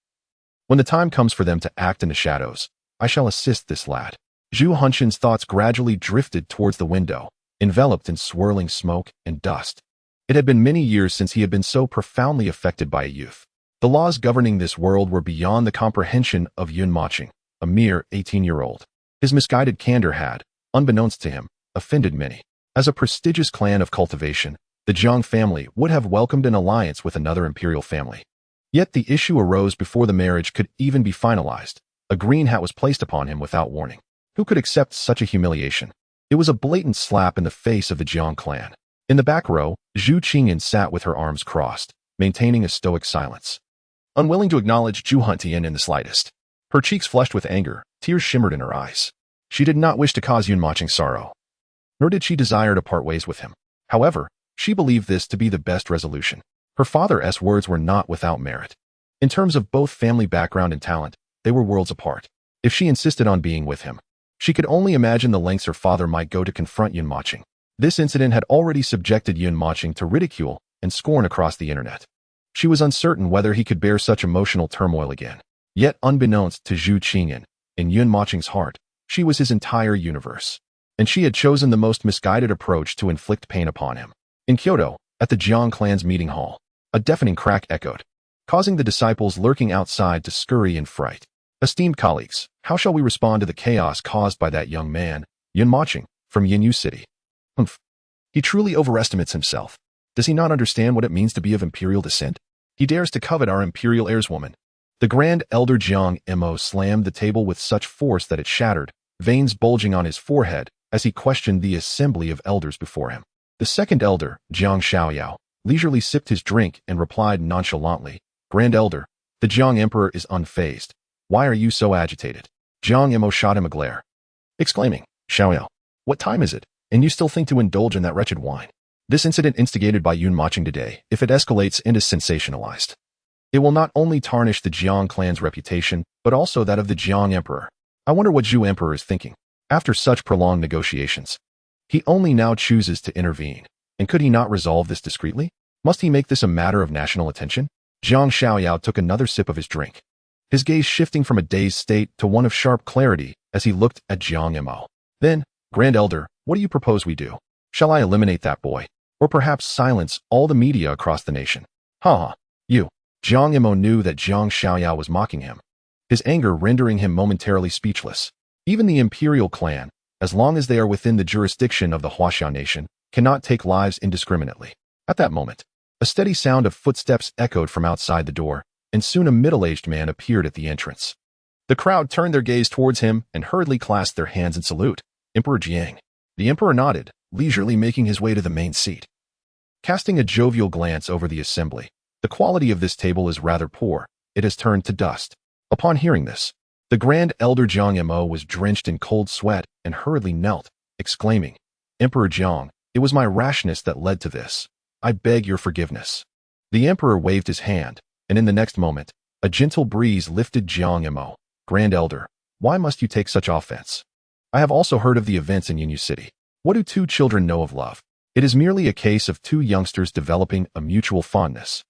When the time comes for them to act in the shadows, I shall assist this lad. Zhu Hunshan's thoughts gradually drifted towards the window, enveloped in swirling smoke and dust. It had been many years since he had been so profoundly affected by a youth. The laws governing this world were beyond the comprehension of Yun Mochen, a mere 18-year-old. His misguided candor had, unbeknownst to him, offended many. As a prestigious clan of cultivation, the Jiang family would have welcomed an alliance with another imperial family. Yet the issue arose before the marriage could even be finalized. A green hat was placed upon him without warning. Who could accept such a humiliation? It was a blatant slap in the face of the Jiang clan. In the back row, Zhu Qingyan sat with her arms crossed, maintaining a stoic silence, unwilling to acknowledge Zhu Huntien in the slightest. Her cheeks flushed with anger, tears shimmered in her eyes. She did not wish to cause Yun Mochen sorrow, nor did she desire to part ways with him. However, she believed this to be the best resolution. Her father's words were not without merit. In terms of both family background and talent, they were worlds apart. If she insisted on being with him, she could only imagine the lengths her father might go to confront Yun Mochen. This incident had already subjected Yun Mochen to ridicule and scorn across the internet. She was uncertain whether he could bear such emotional turmoil again. Yet unbeknownst to Zhu Qingyan, in Yun Mochen's heart, she was his entire universe. And she had chosen the most misguided approach to inflict pain upon him. In Kyoto, at the Jiang clan's meeting hall, a deafening crack echoed, causing the disciples lurking outside to scurry in fright. Esteemed colleagues, how shall we respond to the chaos caused by that young man, Yun Mochen, from Yinyu City? Humph. He truly overestimates himself. Does he not understand what it means to be of imperial descent? He dares to covet our imperial heirswoman. The Grand Elder Jiang Mo slammed the table with such force that it shattered, veins bulging on his forehead, as he questioned the assembly of elders before him. The second elder, Jiang Shaoyao, leisurely sipped his drink and replied nonchalantly, Grand Elder, the Jiang Emperor is unfazed. Why are you so agitated? Jiang Mo shot him a glare, exclaiming, Xiaoyao, what time is it, and you still think to indulge in that wretched wine? This incident instigated by Yun Mochen today, if it escalates and is sensationalized, it will not only tarnish the Jiang clan's reputation, but also that of the Jiang Emperor. I wonder what Zhu Emperor is thinking. After such prolonged negotiations, he only now chooses to intervene. And could he not resolve this discreetly? Must he make this a matter of national attention? Jiang Shaoyao took another sip of his drink, his gaze shifting from a dazed state to one of sharp clarity as he looked at Jiang Mo. Then, Grand Elder, what do you propose we do? Shall I eliminate that boy? Or perhaps silence all the media across the nation? Ha! You. Jiang Mo knew that Jiang Shaoyao was mocking him, his anger rendering him momentarily speechless. Even the imperial clan, as long as they are within the jurisdiction of the Huaxiao nation, cannot take lives indiscriminately. At that moment, a steady sound of footsteps echoed from outside the door, and soon a middle-aged man appeared at the entrance. The crowd turned their gaze towards him and hurriedly clasped their hands in salute. Emperor Jiang. The emperor nodded, leisurely making his way to the main seat. Casting a jovial glance over the assembly, the quality of this table is rather poor. It has turned to dust. Upon hearing this, the Grand Elder Jiang Mo was drenched in cold sweat and hurriedly knelt, exclaiming, Emperor Jiang, it was my rashness that led to this. I beg your forgiveness. The emperor waved his hand, and in the next moment, a gentle breeze lifted Jiang Mo. Grand Elder, why must you take such offense? I have also heard of the events in Yinyu City. What do two children know of love? It is merely a case of two youngsters developing a mutual fondness,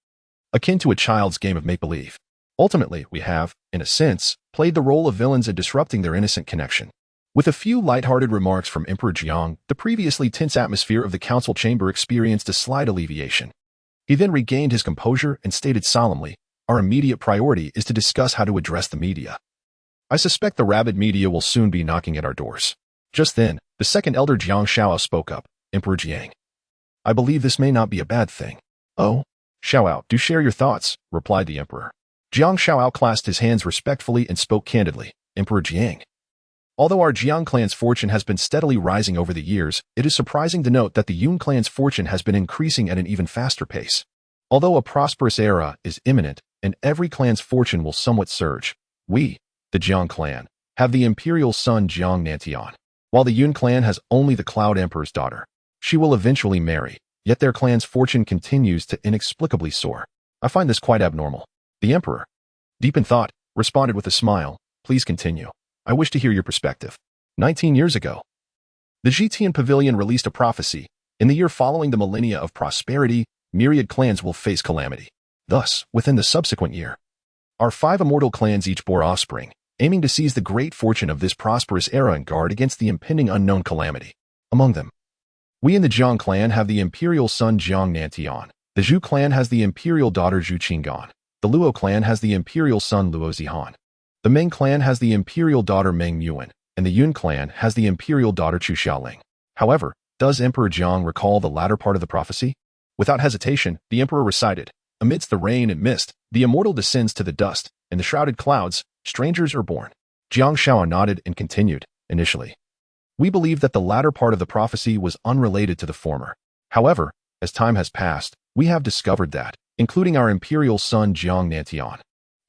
akin to a child's game of make-believe. Ultimately, we have, in a sense, played the role of villains in disrupting their innocent connection. With a few light-hearted remarks from Emperor Jiang, the previously tense atmosphere of the council chamber experienced a slight alleviation. He then regained his composure and stated solemnly, our immediate priority is to discuss how to address the media. I suspect the rabid media will soon be knocking at our doors. Just then, the second elder Jiang Shaoao spoke up, Emperor Jiang. I believe this may not be a bad thing. Oh, Shaoao, do share your thoughts, replied the emperor. Jiang Shaoao clasped his hands respectfully and spoke candidly, Emperor Jiang. Although our Jiang clan's fortune has been steadily rising over the years, it is surprising to note that the Yun clan's fortune has been increasing at an even faster pace. Although a prosperous era is imminent and every clan's fortune will somewhat surge, we, the Jiang clan, have the imperial son Jiang Nantian, while the Yun clan has only the Cloud Emperor's daughter. She will eventually marry, yet their clan's fortune continues to inexplicably soar. I find this quite abnormal. The emperor, deep in thought, responded with a smile, please continue. I wish to hear your perspective. 19 years ago, the Zhitian Pavilion released a prophecy. In the year following the millennia of prosperity, myriad clans will face calamity. Thus, within the subsequent year, our 5 immortal clans each bore offspring, aiming to seize the great fortune of this prosperous era and guard against the impending unknown calamity. Among them, we in the Jiang clan have the imperial son Jiang Nantian. The Zhu clan has the imperial daughter Zhu Qinggan. The Luo clan has the imperial son Luo Zihan. The Meng clan has the imperial daughter Meng Yuan, and the Yun clan has the imperial daughter Chu Xiaoling. However, does Emperor Jiang recall the latter part of the prophecy? Without hesitation, the emperor recited, "Amidst the rain and mist, the immortal descends to the dust. In the shrouded clouds, strangers are born." Jiang Shao nodded and continued, "Initially, we believed that the latter part of the prophecy was unrelated to the former. However, as time has passed, we have discovered that, including our imperial son Jiang Nantian,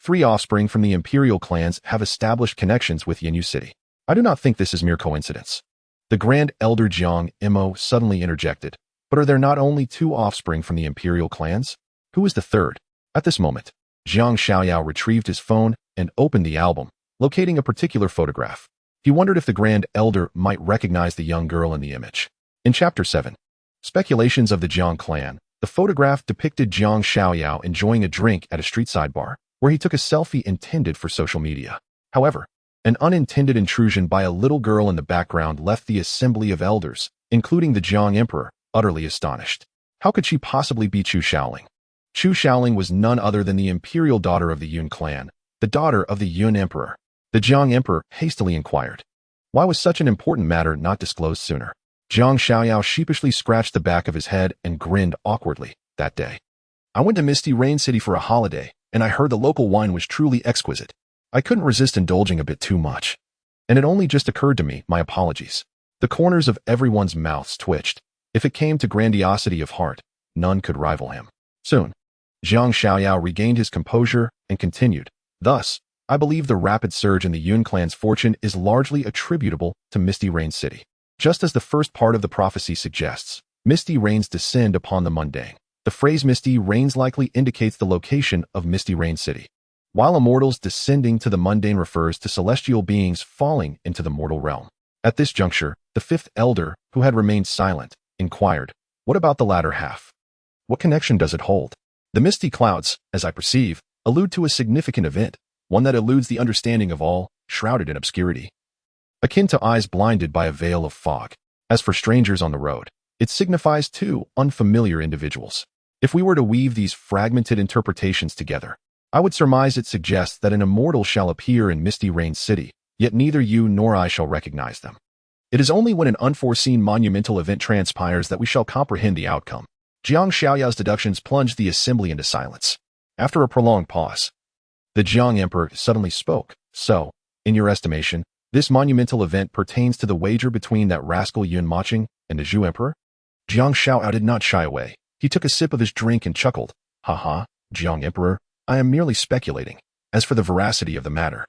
3 offspring from the imperial clans have established connections with Yanyu City. I do not think this is mere coincidence." The Grand Elder Jiang Imo suddenly interjected, "But are there not only 2 offspring from the imperial clans? Who is the third?" At this moment, Jiang Xiaoyao retrieved his phone and opened the album, locating a particular photograph. He wondered if the Grand Elder might recognize the young girl in the image. In Chapter 7, Speculations of the Jiang Clan, the photograph depicted Jiang Xiaoyao enjoying a drink at a street-side bar, where he took a selfie intended for social media. However, an unintended intrusion by a little girl in the background left the assembly of elders, including the Jiang Emperor, utterly astonished. How could she possibly be Chu Xiaoling? Chu Xiaoling was none other than the imperial daughter of the Yun clan, the daughter of the Yun Emperor. The Jiang Emperor hastily inquired, "Why was such an important matter not disclosed sooner?" Jiang Xiaoyao sheepishly scratched the back of his head and grinned awkwardly. "That day, I went to Misty Rain City for a holiday, and I heard the local wine was truly exquisite. I couldn't resist indulging a bit too much. And it only just occurred to me, my apologies." The corners of everyone's mouths twitched. If it came to grandiosity of heart, none could rival him. Soon, Jiang Xiaoyao regained his composure and continued, "Thus, I believe the rapid surge in the Yun clan's fortune is largely attributable to Misty Rain City. Just as the first part of the prophecy suggests, misty rains descend upon the mundane. The phrase misty rains likely indicates the location of Misty Rain City, while immortals descending to the mundane refers to celestial beings falling into the mortal realm." At this juncture, the 5th elder, who had remained silent, inquired, "What about the latter half? What connection does it hold?" "The misty clouds, as I perceive, allude to a significant event, one that eludes the understanding of all, shrouded in obscurity, akin to eyes blinded by a veil of fog. As for strangers on the road, it signifies 2 unfamiliar individuals. If we were to weave these fragmented interpretations together, I would surmise it suggests that an immortal shall appear in Misty Rain City, yet neither you nor I shall recognize them. It is only when an unforeseen monumental event transpires that we shall comprehend the outcome." Jiang Xiaoyao's deductions plunged the assembly into silence. After a prolonged pause, the Jiang Emperor suddenly spoke. "So, in your estimation, this monumental event pertains to the wager between that rascal Yun Mochen and the Zhu Emperor?" Jiang Xiaoyao did not shy away. He took a sip of his drink and chuckled. "Haha, Jiang Emperor, I am merely speculating. As for the veracity of the matter,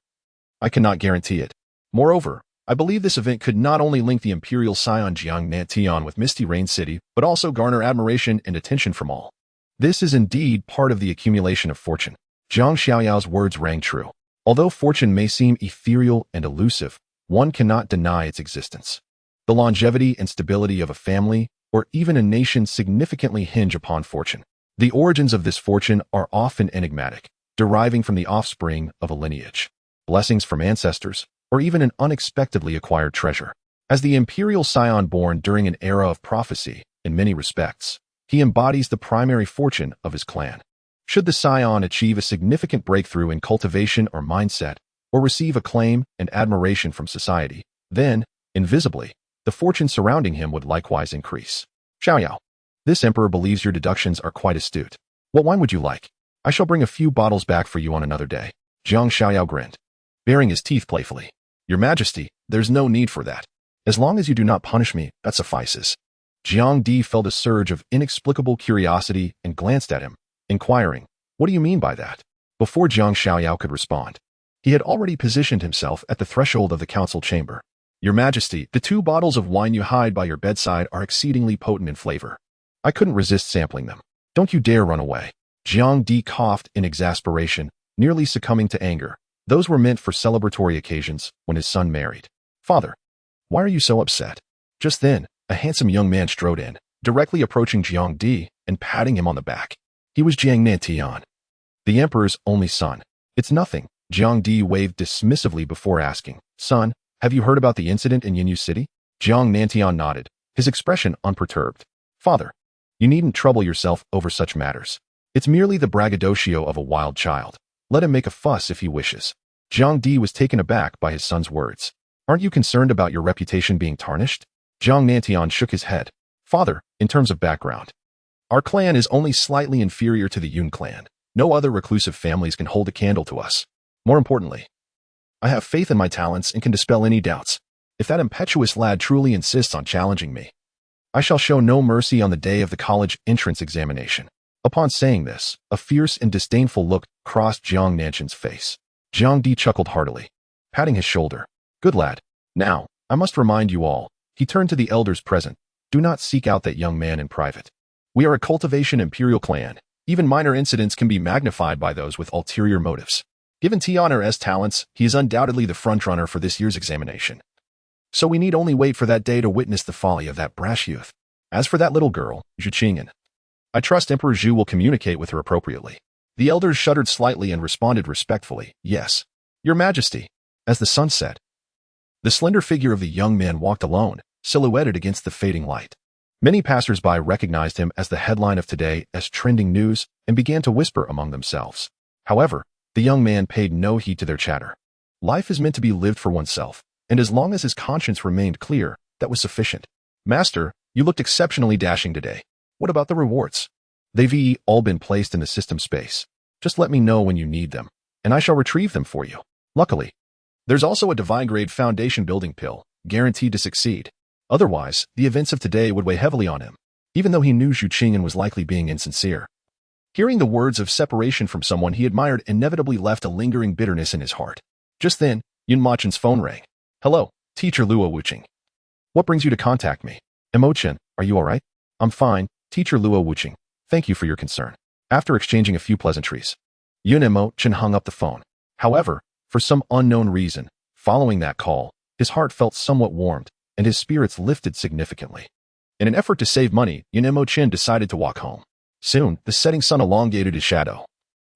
I cannot guarantee it. Moreover, I believe this event could not only link the imperial scion Jiang Nantian with Misty Rain City, but also garner admiration and attention from all. This is indeed part of the accumulation of fortune." Jiang Xiaoyao's words rang true. Although fortune may seem ethereal and elusive, one cannot deny its existence. The longevity and stability of a family, or even a nation, significantly hinge upon fortune. The origins of this fortune are often enigmatic, deriving from the offspring of a lineage, blessings from ancestors, or even an unexpectedly acquired treasure. As the imperial scion born during an era of prophecy, in many respects, he embodies the primary fortune of his clan. Should the scion achieve a significant breakthrough in cultivation or mindset, or receive acclaim and admiration from society, then, invisibly, the fortune surrounding him would likewise increase. Xiaoyao, this emperor believes your deductions are quite astute. What wine would you like? I shall bring a few bottles back for you on another day." Jiang Xiaoyao grinned, baring his teeth playfully. "Your Majesty, there's no need for that. As long as you do not punish me, that suffices." Jiang Di felt a surge of inexplicable curiosity and glanced at him, inquiring, "What do you mean by that?" Before Jiang Xiaoyao could respond, he had already positioned himself at the threshold of the council chamber. "Your Majesty, the 2 bottles of wine you hide by your bedside are exceedingly potent in flavor. I couldn't resist sampling them. Don't you dare run away." Jiang Di coughed in exasperation, nearly succumbing to anger. Those were meant for celebratory occasions when his son married. "Father, why are you so upset?" Just then, a handsome young man strode in, directly approaching Jiang Di and patting him on the back. He was Jiang Nantian, the emperor's only son. "It's nothing," Jiang Di waved dismissively before asking, "Son, have you heard about the incident in Yinyu City?" Jiang Nantian nodded, his expression unperturbed. "Father, you needn't trouble yourself over such matters. It's merely the braggadocio of a wild child. Let him make a fuss if he wishes." Jiang Di was taken aback by his son's words. "Aren't you concerned about your reputation being tarnished?" Jiang Nantian shook his head. "Father, in terms of background, our clan is only slightly inferior to the Yun clan. No other reclusive families can hold a candle to us. More importantly, I have faith in my talents and can dispel any doubts. If that impetuous lad truly insists on challenging me, I shall show no mercy on the day of the college entrance examination." Upon saying this, a fierce and disdainful look crossed Jiang Nantian's face. Jiang Di chuckled heartily, patting his shoulder. "Good lad. Now, I must remind you all," he turned to the elders present, "do not seek out that young man in private. We are a cultivation imperial clan. Even minor incidents can be magnified by those with ulterior motives. Given Tian'er's talents, he is undoubtedly the frontrunner for this year's examination. So we need only wait for that day to witness the folly of that brash youth. As for that little girl, Zhu Qing'an, I trust Emperor Zhu will communicate with her appropriately." The elders shuddered slightly and responded respectfully, "Yes, Your Majesty." As the sun set, the slender figure of the young man walked alone, silhouetted against the fading light. Many passers-by recognized him as the headline of today as trending news and began to whisper among themselves. However, the young man paid no heed to their chatter. Life is meant to be lived for oneself, and as long as his conscience remained clear, that was sufficient. "Master, you looked exceptionally dashing today. What about the rewards?" "They've all been placed in the system space. Just let me know when you need them, and I shall retrieve them for you. Luckily, there's also a divine-grade foundation building pill, guaranteed to succeed. Otherwise, the events of today would weigh heavily on him, even though he knew Zhu Qing'an was likely being insincere." Hearing the words of separation from someone he admired inevitably left a lingering bitterness in his heart. Just then, Yun Mochen's phone rang. "Hello, Teacher Luo Wuqing. What brings you to contact me?" "Mochen, are you all right?" "I'm fine, Teacher Luo Wuqing. Thank you for your concern." After exchanging a few pleasantries, Yun Mochen hung up the phone. However, for some unknown reason, following that call, his heart felt somewhat warmed, and his spirits lifted significantly. In an effort to save money, Yun Mochen decided to walk home. Soon, the setting sun elongated his shadow,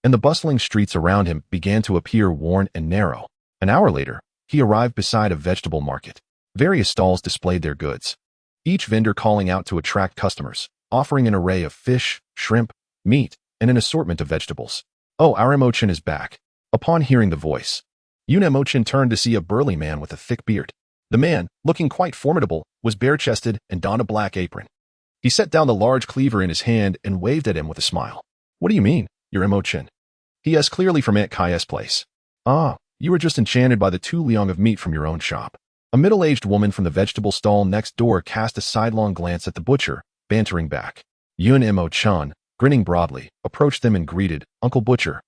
and the bustling streets around him began to appear worn and narrow. An hour later, he arrived beside a vegetable market. Various stalls displayed their goods, each vendor calling out to attract customers, offering an array of fish, shrimp, meat, and an assortment of vegetables. "Oh, our Mochen is back." Upon hearing the voice, Yun Mochen turned to see a burly man with a thick beard. The man, looking quite formidable, was bare-chested and donned a black apron. He set down the large cleaver in his hand and waved at him with a smile. "What do you mean, Your Mochen?" "He is clearly from Aunt Kai's place." "Ah, you were just enchanted by the 2 liang of meat from your own shop." A middle-aged woman from the vegetable stall next door cast a sidelong glance at the butcher, bantering back. Yun Mochen, grinning broadly, approached them and greeted, "Uncle Butcher."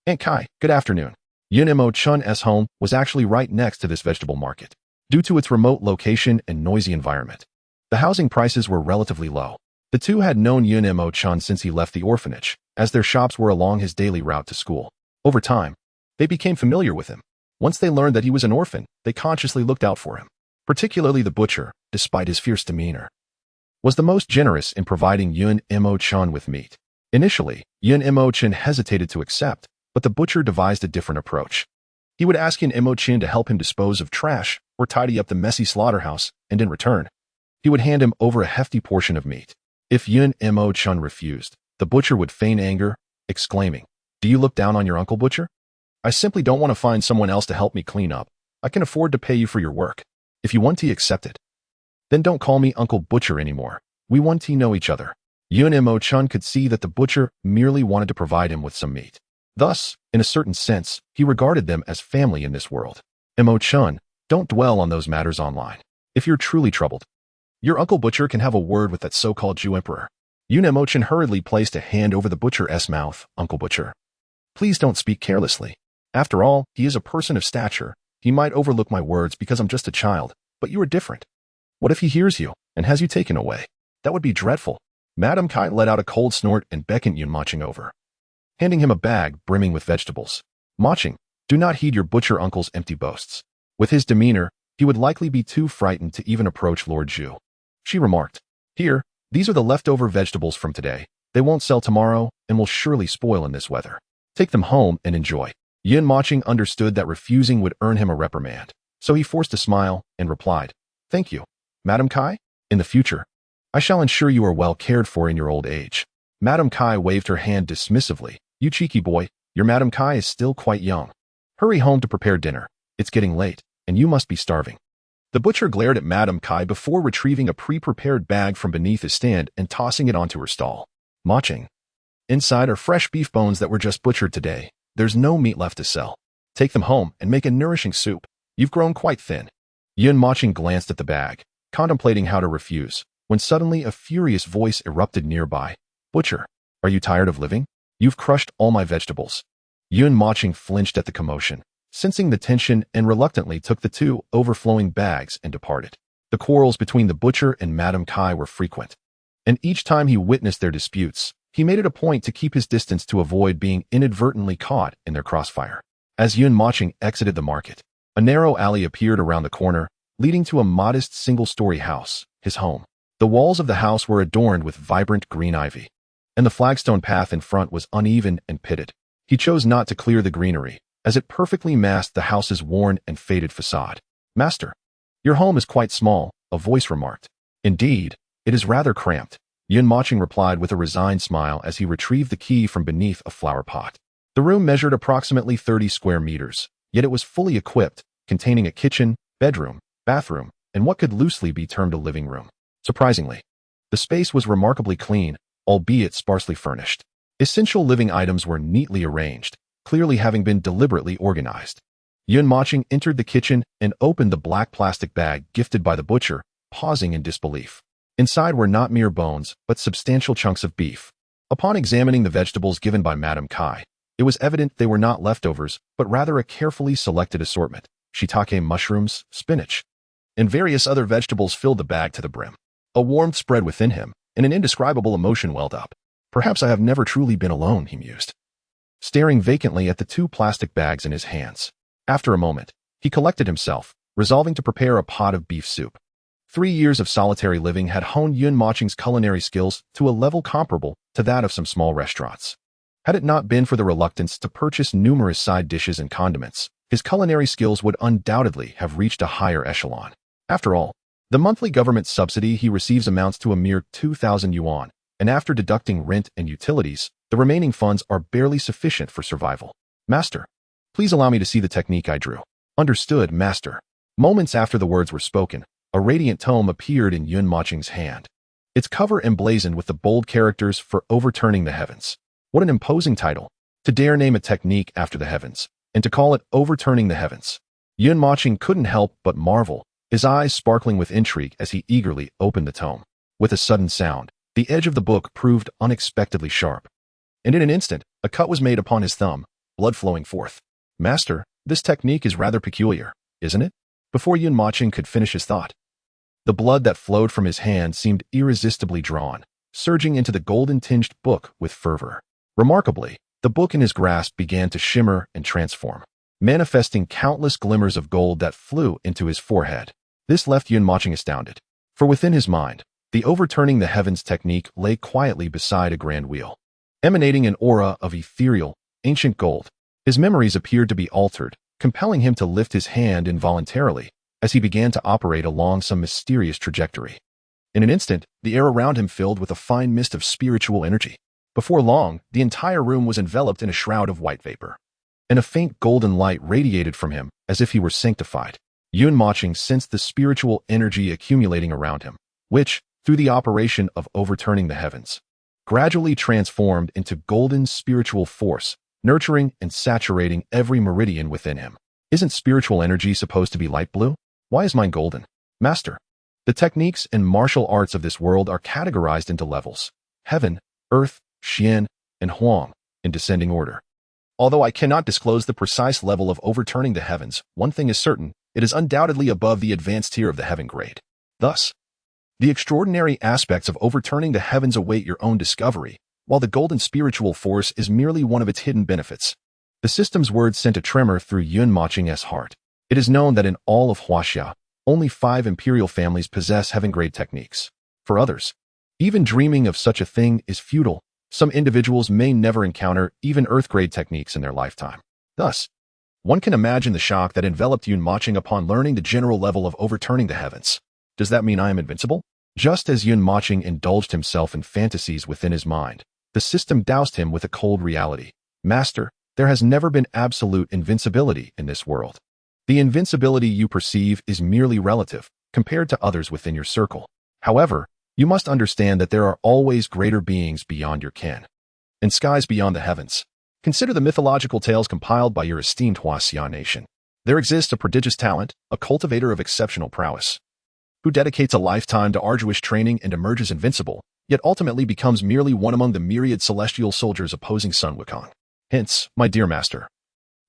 "Aunt Kai, good afternoon." Yun Mochen's home was actually right next to this vegetable market. Due to its remote location and noisy environment, the housing prices were relatively low. The two had known Yun Mochen since he left the orphanage, as their shops were along his daily route to school. Over time, they became familiar with him. Once they learned that he was an orphan, they consciously looked out for him. Particularly the butcher, despite his fierce demeanor, was the most generous in providing Yun Mochen with meat. Initially, Yun Mochen hesitated to accept, but the butcher devised a different approach. He would ask Yun Mochen to help him dispose of trash or tidy up the messy slaughterhouse, and in return, he would hand him over a hefty portion of meat. If Yun Mochen refused, the butcher would feign anger, exclaiming, "Do you look down on your uncle, butcher? I simply don't want to find someone else to help me clean up. I can afford to pay you for your work. If you want to accept it, then don't call me Uncle Butcher anymore. We want to know each other." Yun Mochen could see that the butcher merely wanted to provide him with some meat. Thus, in a certain sense, he regarded them as family in this world. "Mochen, don't dwell on those matters online. If you're truly troubled, your Uncle Butcher can have a word with that so-called Zhu Emperor." Yun Mochen hurriedly placed a hand over the butcher's mouth. "Uncle Butcher, please don't speak carelessly. After all, he is a person of stature. He might overlook my words because I'm just a child, but you are different. What if he hears you and has you taken away? That would be dreadful." Madame Kai let out a cold snort and beckoned Yun Mochen over, handing him a bag brimming with vegetables. "Mochen, do not heed your butcher uncle's empty boasts. With his demeanor, he would likely be too frightened to even approach Lord Zhu." She remarked, "Here, these are the leftover vegetables from today. They won't sell tomorrow and will surely spoil in this weather. Take them home and enjoy." Yun Moching understood that refusing would earn him a reprimand, so he forced a smile and replied, "Thank you, Madam Kai. In the future, I shall ensure you are well cared for in your old age." Madam Kai waved her hand dismissively. "You cheeky boy, your Madam Kai is still quite young. Hurry home to prepare dinner. It's getting late, and you must be starving." The butcher glared at Madam Kai before retrieving a pre-prepared bag from beneath his stand and tossing it onto her stall. "Moching. Inside are fresh beef bones that were just butchered today. There's no meat left to sell. Take them home and make a nourishing soup. You've grown quite thin." Yun Moching glanced at the bag, contemplating how to refuse, when suddenly a furious voice erupted nearby. "Butcher, are you tired of living? You've crushed all my vegetables." Yun Moching flinched at the commotion, sensing the tension, and reluctantly took the two overflowing bags and departed. The quarrels between the butcher and Madam Kai were frequent, and each time he witnessed their disputes, he made it a point to keep his distance to avoid being inadvertently caught in their crossfire. As Yun Moching exited the market, a narrow alley appeared around the corner, leading to a modest single-story house, his home. The walls of the house were adorned with vibrant green ivy, and the flagstone path in front was uneven and pitted. He chose not to clear the greenery, as it perfectly masked the house's worn and faded facade. "Master, your home is quite small," a voice remarked. "Indeed, it is rather cramped," Yun Moching replied with a resigned smile as he retrieved the key from beneath a flower pot. The room measured approximately 30 square meters, yet it was fully equipped, containing a kitchen, bedroom, bathroom, and what could loosely be termed a living room. Surprisingly, the space was remarkably clean, albeit sparsely furnished. Essential living items were neatly arranged, clearly having been deliberately organized. Yun Moching entered the kitchen and opened the black plastic bag gifted by the butcher, pausing in disbelief. Inside were not mere bones, but substantial chunks of beef. Upon examining the vegetables given by Madam Kai, it was evident they were not leftovers, but rather a carefully selected assortment. Shiitake mushrooms, spinach, and various other vegetables filled the bag to the brim. A warmth spread within him, and an indescribable emotion welled up. "Perhaps I have never truly been alone," he mused, staring vacantly at the two plastic bags in his hands. After a moment, he collected himself, resolving to prepare a pot of beef soup. 3 years of solitary living had honed Yun Moching's culinary skills to a level comparable to that of some small restaurants. Had it not been for the reluctance to purchase numerous side dishes and condiments, his culinary skills would undoubtedly have reached a higher echelon. After all, the monthly government subsidy he receives amounts to a mere 2,000 yuan, and after deducting rent and utilities, the remaining funds are barely sufficient for survival. "Master, please allow me to see the technique I drew." "Understood, master." Moments after the words were spoken, a radiant tome appeared in Yun Moching's hand, its cover emblazoned with the bold characters for Overturning the Heavens. What an imposing title, to dare name a technique after the heavens, and to call it Overturning the Heavens. Yun Moching couldn't help but marvel, his eyes sparkling with intrigue as he eagerly opened the tome. With a sudden sound, the edge of the book proved unexpectedly sharp, and in an instant, a cut was made upon his thumb, blood flowing forth. "Master, this technique is rather peculiar, isn't it?" Before Yun Moching could finish his thought, the blood that flowed from his hand seemed irresistibly drawn, surging into the golden-tinged book with fervor. Remarkably, the book in his grasp began to shimmer and transform, manifesting countless glimmers of gold that flew into his forehead. This left Yun Moching astounded, for within his mind, the Overturning the Heavens technique lay quietly beside a grand wheel, emanating an aura of ethereal, ancient gold. His memories appeared to be altered, compelling him to lift his hand involuntarily as he began to operate along some mysterious trajectory. In an instant, the air around him filled with a fine mist of spiritual energy. Before long, the entire room was enveloped in a shroud of white vapor, and a faint golden light radiated from him as if he were sanctified. Yun Moching sensed the spiritual energy accumulating around him, which, through the operation of Overturning the Heavens, gradually transformed into golden spiritual force, nurturing and saturating every meridian within him. "Isn't spiritual energy supposed to be light blue? Why is mine golden?" "Master, the techniques and martial arts of this world are categorized into levels: heaven, earth, Xian, and Huang, in descending order. Although I cannot disclose the precise level of Overturning the Heavens, one thing is certain: it is undoubtedly above the advanced tier of the heaven grade. Thus, the extraordinary aspects of Overturning the Heavens await your own discovery, while the golden spiritual force is merely one of its hidden benefits." The system's words sent a tremor through Yun Moching's heart. It is known that in all of Huaxia, only 5 imperial families possess heaven-grade techniques. For others, even dreaming of such a thing is futile. Some individuals may never encounter even earth-grade techniques in their lifetime. Thus, One can imagine the shock that enveloped Yun Mochen upon learning the general level of overturning the heavens. Does that mean I am invincible? Just as Yun Mochen indulged himself in fantasies within his mind, the system doused him with a cold reality. Master, there has never been absolute invincibility in this world. The invincibility you perceive is merely relative, compared to others within your circle. However, you must understand that there are always greater beings beyond your ken. In skies beyond the heavens, consider the mythological tales compiled by your esteemed Huaxian nation. There exists a prodigious talent, a cultivator of exceptional prowess, who dedicates a lifetime to arduous training and emerges invincible, yet ultimately becomes merely one among the myriad celestial soldiers opposing Sun Wukong. Hence, my dear master,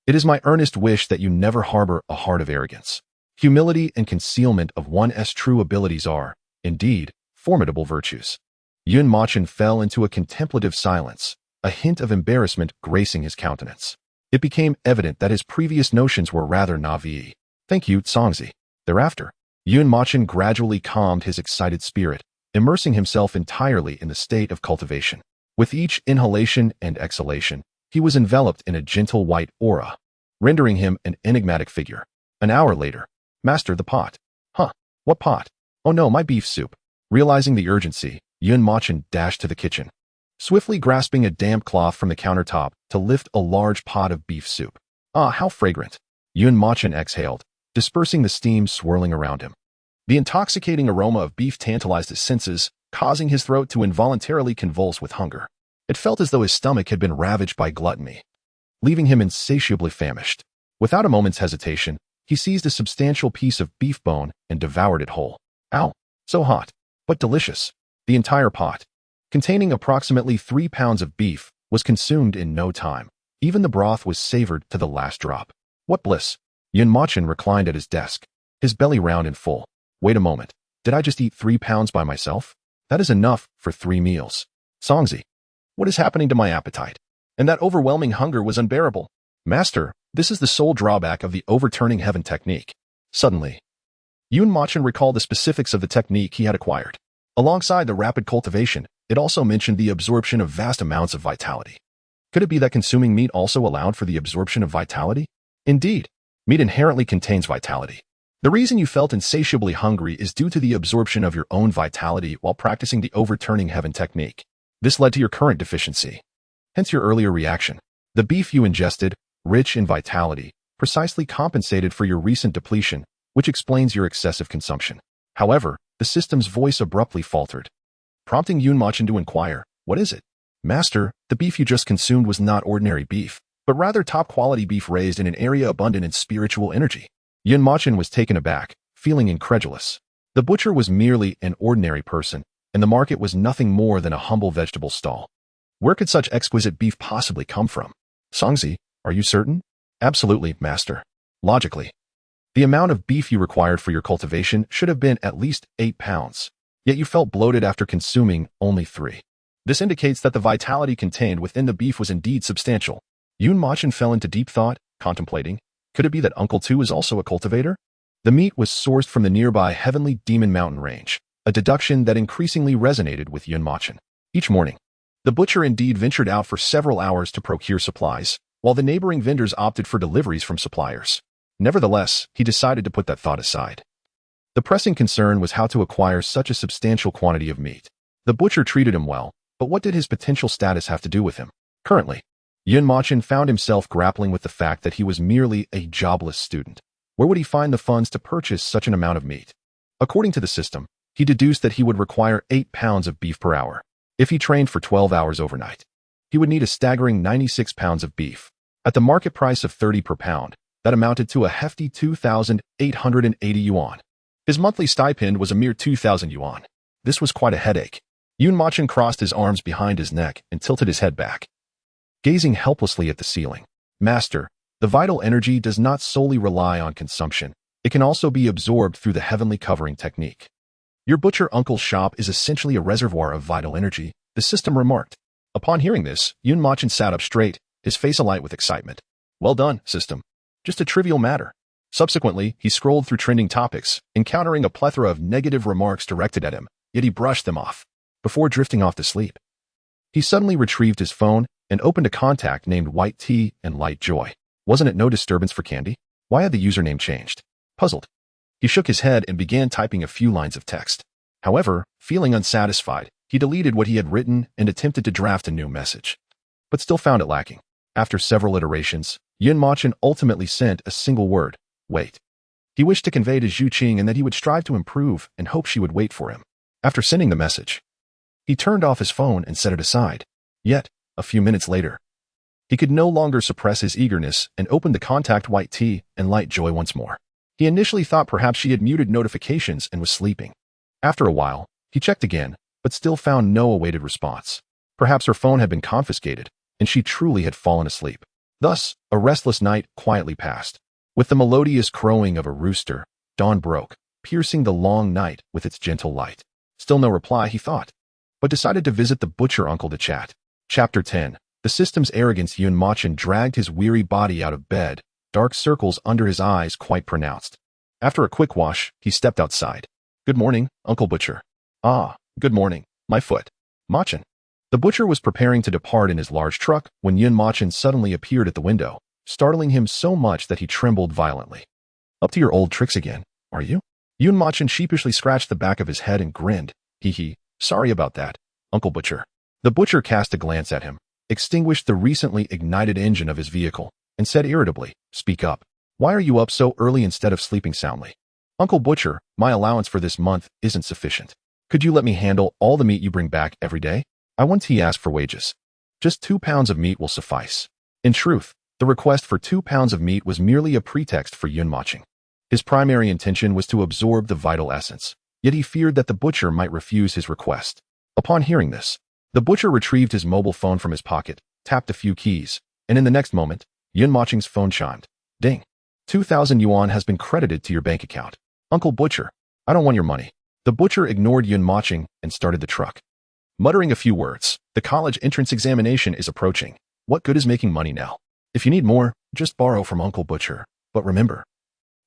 it is my earnest wish that you never harbor a heart of arrogance. Humility and concealment of one's true abilities are, indeed, formidable virtues. Yun Mochen fell into a contemplative silence, a hint of embarrassment gracing his countenance. It became evident that his previous notions were rather naive. Thank you, Songzi. Thereafter, Yun Mochen gradually calmed his excited spirit, immersing himself entirely in the state of cultivation. With each inhalation and exhalation, he was enveloped in a gentle white aura, rendering him an enigmatic figure. An hour later, Master, the pot. Huh, what pot? Oh no, my beef soup. Realizing the urgency, Yun Mochen dashed to the kitchen, swiftly grasping a damp cloth from the countertop to lift a large pot of beef soup. Ah, how fragrant! Yun Mochen exhaled, dispersing the steam swirling around him. The intoxicating aroma of beef tantalized his senses, causing his throat to involuntarily convulse with hunger. It felt as though his stomach had been ravaged by gluttony, leaving him insatiably famished. Without a moment's hesitation, he seized a substantial piece of beef bone and devoured it whole. Ow! So hot, but delicious. The entire pot, containing approximately 3 pounds of beef, was consumed in no time. Even the broth was savored to the last drop. What bliss! Yun Mochen reclined at his desk, his belly round and full. Wait a moment, did I just eat 3 pounds by myself? That is enough for 3 meals. Songzi, what is happening to my appetite? And that overwhelming hunger was unbearable. Master, this is the sole drawback of the overturning heaven technique. Suddenly, Yun Mochen recalled the specifics of the technique he had acquired. Alongside the rapid cultivation, it also mentioned the absorption of vast amounts of vitality. Could it be that consuming meat also allowed for the absorption of vitality? Indeed, meat inherently contains vitality. The reason you felt insatiably hungry is due to the absorption of your own vitality while practicing the overturning heaven technique. This led to your current deficiency, hence your earlier reaction. The beef you ingested, rich in vitality, precisely compensated for your recent depletion, which explains your excessive consumption. However, the system's voice abruptly faltered, prompting Yun Mochen to inquire, what is it? Master, the beef you just consumed was not ordinary beef, but rather top-quality beef raised in an area abundant in spiritual energy. Yun Mochen was taken aback, feeling incredulous. The butcher was merely an ordinary person, and the market was nothing more than a humble vegetable stall. Where could such exquisite beef possibly come from? Songzi, are you certain? Absolutely, master. Logically, the amount of beef you required for your cultivation should have been at least 8 pounds, yet you felt bloated after consuming only 3. This indicates that the vitality contained within the beef was indeed substantial. Yun Mochen fell into deep thought, contemplating, could it be that Uncle Tu is also a cultivator? The meat was sourced from the nearby Heavenly Demon Mountain range, a deduction that increasingly resonated with Yun Mochen. Each morning, the butcher indeed ventured out for several hours to procure supplies, while the neighboring vendors opted for deliveries from suppliers. Nevertheless, he decided to put that thought aside. The pressing concern was how to acquire such a substantial quantity of meat. The butcher treated him well, but what did his potential status have to do with him? Currently, Yun Mochen found himself grappling with the fact that he was merely a jobless student. Where would he find the funds to purchase such an amount of meat? According to the system, he deduced that he would require 8 pounds of beef per hour. If he trained for 12 hours overnight, he would need a staggering 96 pounds of beef. At the market price of 30 per pound, that amounted to a hefty 2,880 yuan. His monthly stipend was a mere 2,000 yuan. This was quite a headache. Yun Mochen crossed his arms behind his neck and tilted his head back, gazing helplessly at the ceiling. Master, the vital energy does not solely rely on consumption. It can also be absorbed through the heavenly covering technique. Your butcher uncle's shop is essentially a reservoir of vital energy, the system remarked. Upon hearing this, Yun Mochen sat up straight, his face alight with excitement. Well done, system. Just a trivial matter. Subsequently, he scrolled through trending topics, encountering a plethora of negative remarks directed at him, yet he brushed them off. Before drifting off to sleep, he suddenly retrieved his phone and opened a contact named White Tea and Light Joy. Wasn't it no disturbance for candy? Why had the username changed? Puzzled, he shook his head and began typing a few lines of text. However, feeling unsatisfied, he deleted what he had written and attempted to draft a new message, but still found it lacking. After several iterations, Mochen ultimately sent a single word: wait. He wished to convey to Zhu Qing and that he would strive to improve and hope she would wait for him. After sending the message, he turned off his phone and set it aside. Yet, a few minutes later, he could no longer suppress his eagerness and opened the contact white tea and light joy once more. He initially thought perhaps she had muted notifications and was sleeping. After a while, he checked again, but still found no awaited response. Perhaps her phone had been confiscated, and she truly had fallen asleep. Thus, a restless night quietly passed. With the melodious crowing of a rooster, dawn broke, piercing the long night with its gentle light. Still no reply, he thought, but decided to visit the butcher uncle to chat. Chapter 10. The system's arrogance. Mochen dragged his weary body out of bed, dark circles under his eyes quite pronounced. After a quick wash, he stepped outside. Good morning, Uncle Butcher. Ah, good morning, my foot. Mochen. The butcher was preparing to depart in his large truck when Mochen suddenly appeared at the window, startling him so much that he trembled violently. Up to your old tricks again, are you? Mochen sheepishly scratched the back of his head and grinned. Hee, sorry about that, Uncle Butcher. The butcher cast a glance at him, extinguished the recently ignited engine of his vehicle, and said irritably, speak up. Why are you up so early instead of sleeping soundly? Uncle Butcher, my allowance for this month isn't sufficient. Could you let me handle all the meat you bring back every day? I want to ask for wages. Just 2 pounds of meat will suffice. In truth, the request for 2 pounds of meat was merely a pretext for Mochen. His primary intention was to absorb the vital essence, yet he feared that the butcher might refuse his request. Upon hearing this, the butcher retrieved his mobile phone from his pocket, tapped a few keys, and in the next moment, Mochen's phone chimed. Ding. 2,000 yuan has been credited to your bank account. Uncle Butcher, I don't want your money. The butcher ignored Mochen and started the truck. Muttering a few words, the college entrance examination is approaching. What good is making money now? If you need more, just borrow from Uncle Butcher. But remember,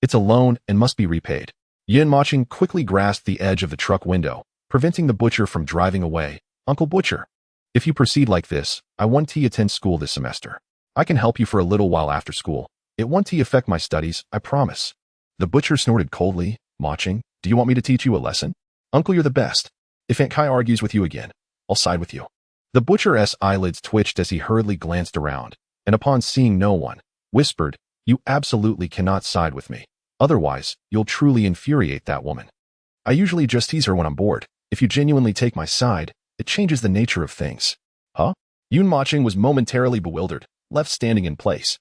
it's a loan and must be repaid. Mochen quickly grasped the edge of the truck window, preventing the butcher from driving away. Uncle Butcher, if you proceed like this, I want to attend school this semester. I can help you for a little while after school. It won't affect my studies, I promise. The butcher snorted coldly. Mochen, do you want me to teach you a lesson? Uncle, you're the best. If Aunt Kai argues with you again, I'll side with you. The butcher's eyelids twitched as he hurriedly glanced around, and upon seeing no one, whispered, you absolutely cannot side with me. Otherwise, you'll truly infuriate that woman. I usually just tease her when I'm bored. If you genuinely take my side, it changes the nature of things. Huh? Mochen was momentarily bewildered, left standing in place.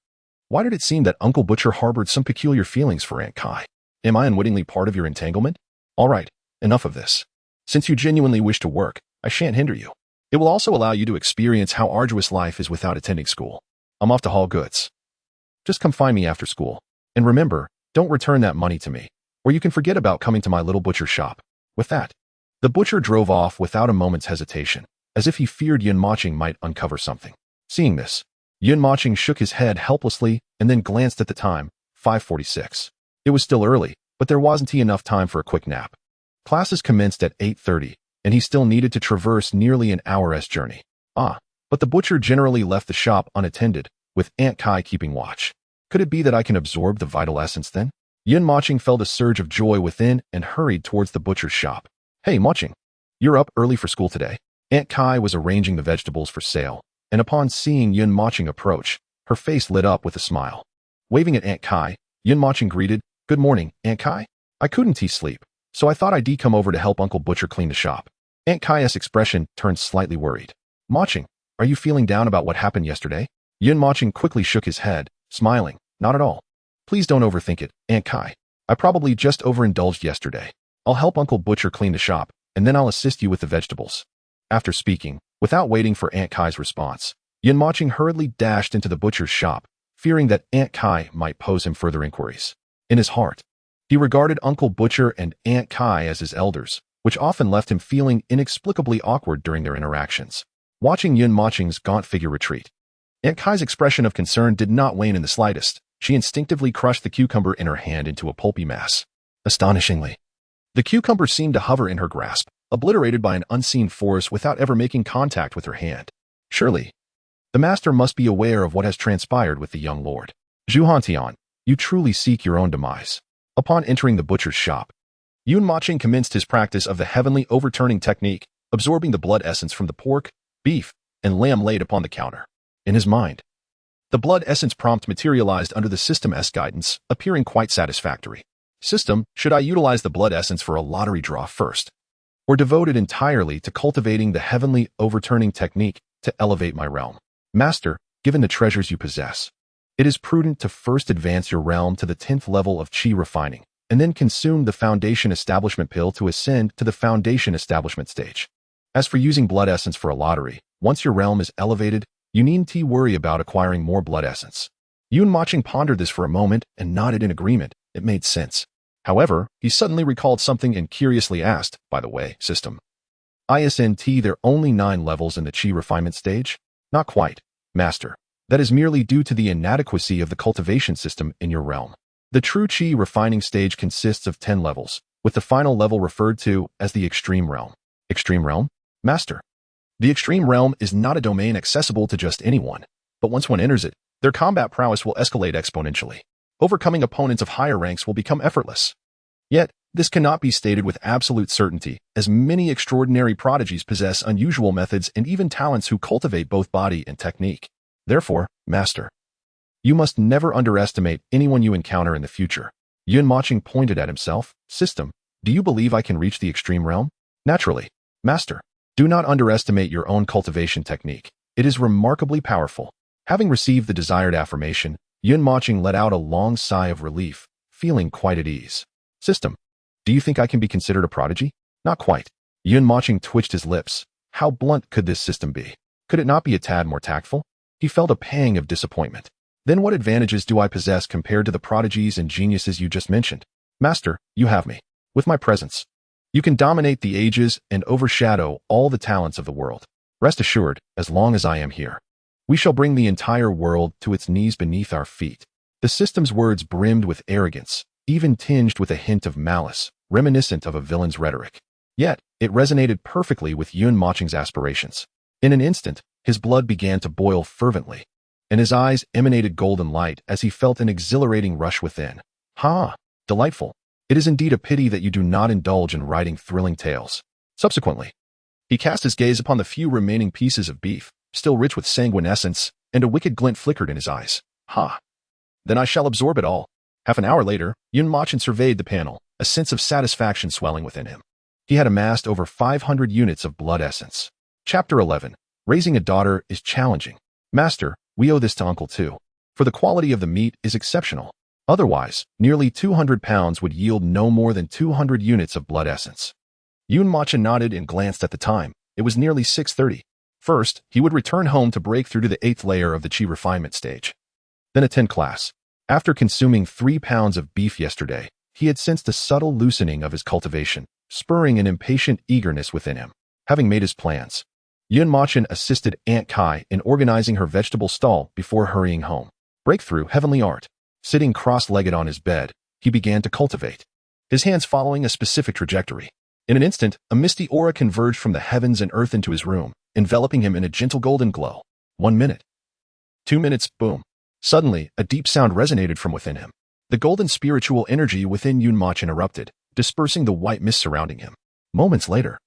Why did it seem that Uncle Butcher harbored some peculiar feelings for Aunt Kai? Am I unwittingly part of your entanglement? All right, enough of this. Since you genuinely wish to work, I shan't hinder you. It will also allow you to experience how arduous life is without attending school. I'm off to haul goods. Just come find me after school. And remember, don't return that money to me, or you can forget about coming to my little butcher shop. With that, the butcher drove off without a moment's hesitation, as if he feared Mochen might uncover something. Seeing this, Mochen shook his head helplessly and then glanced at the time, 5:46. It was still early, but there wasn't enough time for a quick nap. Classes commenced at 8:30, and he still needed to traverse nearly an hour's journey. But the butcher generally left the shop unattended, with Aunt Kai keeping watch. Could it be that I can absorb the vital essence then? Mochen felt a surge of joy within and hurried towards the butcher's shop. Hey, Mochen, you're up early for school today. Aunt Kai was arranging the vegetables for sale, and upon seeing Mochen approach, her face lit up with a smile. Waving at Aunt Kai, Mochen greeted, Good morning, Aunt Kai. I couldn't sleep, so I thought I'd come over to help Uncle Butcher clean the shop. Aunt Kai's expression turned slightly worried. Mochen, are you feeling down about what happened yesterday? Mochen quickly shook his head, smiling. Not at all. Please don't overthink it, Aunt Kai. I probably just overindulged yesterday. I'll help Uncle Butcher clean the shop, and then I'll assist you with the vegetables. After speaking, without waiting for Aunt Kai's response, Mochen hurriedly dashed into the butcher's shop, fearing that Aunt Kai might pose him further inquiries. In his heart, he regarded Uncle Butcher and Aunt Kai as his elders, which often left him feeling inexplicably awkward during their interactions. Watching Mochen's gaunt figure retreat, Aunt Kai's expression of concern did not wane in the slightest. She instinctively crushed the cucumber in her hand into a pulpy mass. Astonishingly, the cucumber seemed to hover in her grasp, obliterated by an unseen force without ever making contact with her hand. Surely, the master must be aware of what has transpired with the young lord. Zhu, you truly seek your own demise. Upon entering the butcher's shop, Mochen commenced his practice of the heavenly overturning technique, absorbing the blood essence from the pork, beef, and lamb laid upon the counter. In his mind, the blood essence prompt materialized under the system's guidance, appearing quite satisfactory. System, should I utilize the blood essence for a lottery draw first, or devote it entirely to cultivating the heavenly overturning technique to elevate my realm? Master, given the treasures you possess, it is prudent to first advance your realm to the 10th level of chi refining, and then consume the foundation establishment pill to ascend to the foundation establishment stage. As for using blood essence for a lottery, once your realm is elevated, you needn't worry about acquiring more blood essence. Mochen pondered this for a moment and nodded in agreement. It made sense. However, he suddenly recalled something and curiously asked, by the way, system, isn't there only 9 levels in the chi refinement stage? Not quite, Master. That is merely due to the inadequacy of the cultivation system in your realm. The true chi refining stage consists of 10 levels, with the final level referred to as the extreme realm. Extreme realm? Master. The extreme realm is not a domain accessible to just anyone, but once one enters it, their combat prowess will escalate exponentially. Overcoming opponents of higher ranks will become effortless. Yet, this cannot be stated with absolute certainty, as many extraordinary prodigies possess unusual methods and even talents who cultivate both body and technique. Therefore, Master, you must never underestimate anyone you encounter in the future. Mochen pointed at himself. System, do you believe I can reach the extreme realm? Naturally, Master. Do not underestimate your own cultivation technique. It is remarkably powerful. Having received the desired affirmation, Mochen let out a long sigh of relief, feeling quite at ease. System, do you think I can be considered a prodigy? Not quite. Mochen twitched his lips. How blunt could this system be? Could it not be a tad more tactful? He felt a pang of disappointment. Then what advantages do I possess compared to the prodigies and geniuses you just mentioned? Master, you have me. With my presence, you can dominate the ages and overshadow all the talents of the world. Rest assured, as long as I am here, we shall bring the entire world to its knees beneath our feet. The system's words brimmed with arrogance, even tinged with a hint of malice, reminiscent of a villain's rhetoric. Yet, it resonated perfectly with Mochen's aspirations. In an instant, his blood began to boil fervently, and his eyes emanated golden light as he felt an exhilarating rush within. Ha! Delightful. It is indeed a pity that you do not indulge in writing thrilling tales. Subsequently, he cast his gaze upon the few remaining pieces of beef, still rich with sanguine essence, and a wicked glint flickered in his eyes. Ha! Then I shall absorb it all. Half an hour later, Mochen surveyed the panel, a sense of satisfaction swelling within him. He had amassed over 500 units of blood essence. Chapter 11. Raising a daughter is challenging. Master, we owe this to Uncle too, for the quality of the meat is exceptional. Otherwise, nearly 200 pounds would yield no more than 200 units of blood essence. Mochen nodded and glanced at the time. It was nearly 6:30. First, he would return home to break through to the 8th layer of the chi refinement stage. Then attend class. After consuming 3 pounds of beef yesterday, he had sensed a subtle loosening of his cultivation, spurring an impatient eagerness within him. Having made his plans, Mochen assisted Aunt Kai in organizing her vegetable stall before hurrying home. Breakthrough Heavenly Art. Sitting cross-legged on his bed, he began to cultivate, his hands following a specific trajectory. In an instant, a misty aura converged from the heavens and earth into his room, enveloping him in a gentle golden glow. 1 minute. 2 minutes, boom. Suddenly, a deep sound resonated from within him. The golden spiritual energy within Mochen erupted, dispersing the white mist surrounding him. Moments later,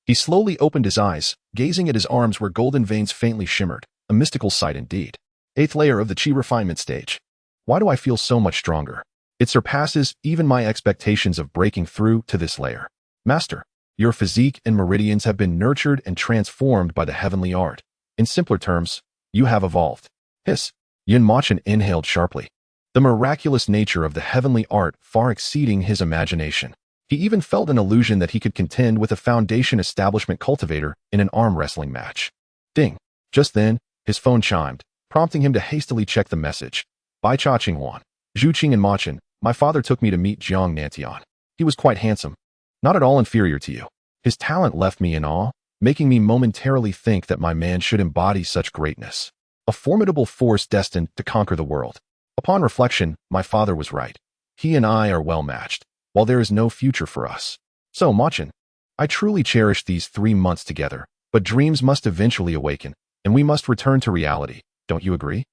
he slowly opened his eyes, gazing at his arms where golden veins faintly shimmered. A mystical sight indeed. 8th layer of the chi refinement stage. Why do I feel so much stronger? It surpasses even my expectations of breaking through to this layer. Master, your physique and meridians have been nurtured and transformed by the heavenly art. In simpler terms, you have evolved. Hiss. Mochen inhaled sharply. The miraculous nature of the heavenly art far exceeding his imagination. He even felt an illusion that he could contend with a foundation establishment cultivator in an arm wrestling match. Ding. Just then, his phone chimed, prompting him to hastily check the message. By Cha Qinghuan, Zhu and Mochen, my father took me to meet Jiang Nantian. He was quite handsome. Not at all inferior to you. His talent left me in awe, making me momentarily think that my man should embody such greatness. A formidable force destined to conquer the world. Upon reflection, my father was right. He and I are well matched, while there is no future for us. So, Mochen, I truly cherish these 3 months together, but dreams must eventually awaken, and we must return to reality. Don't you agree?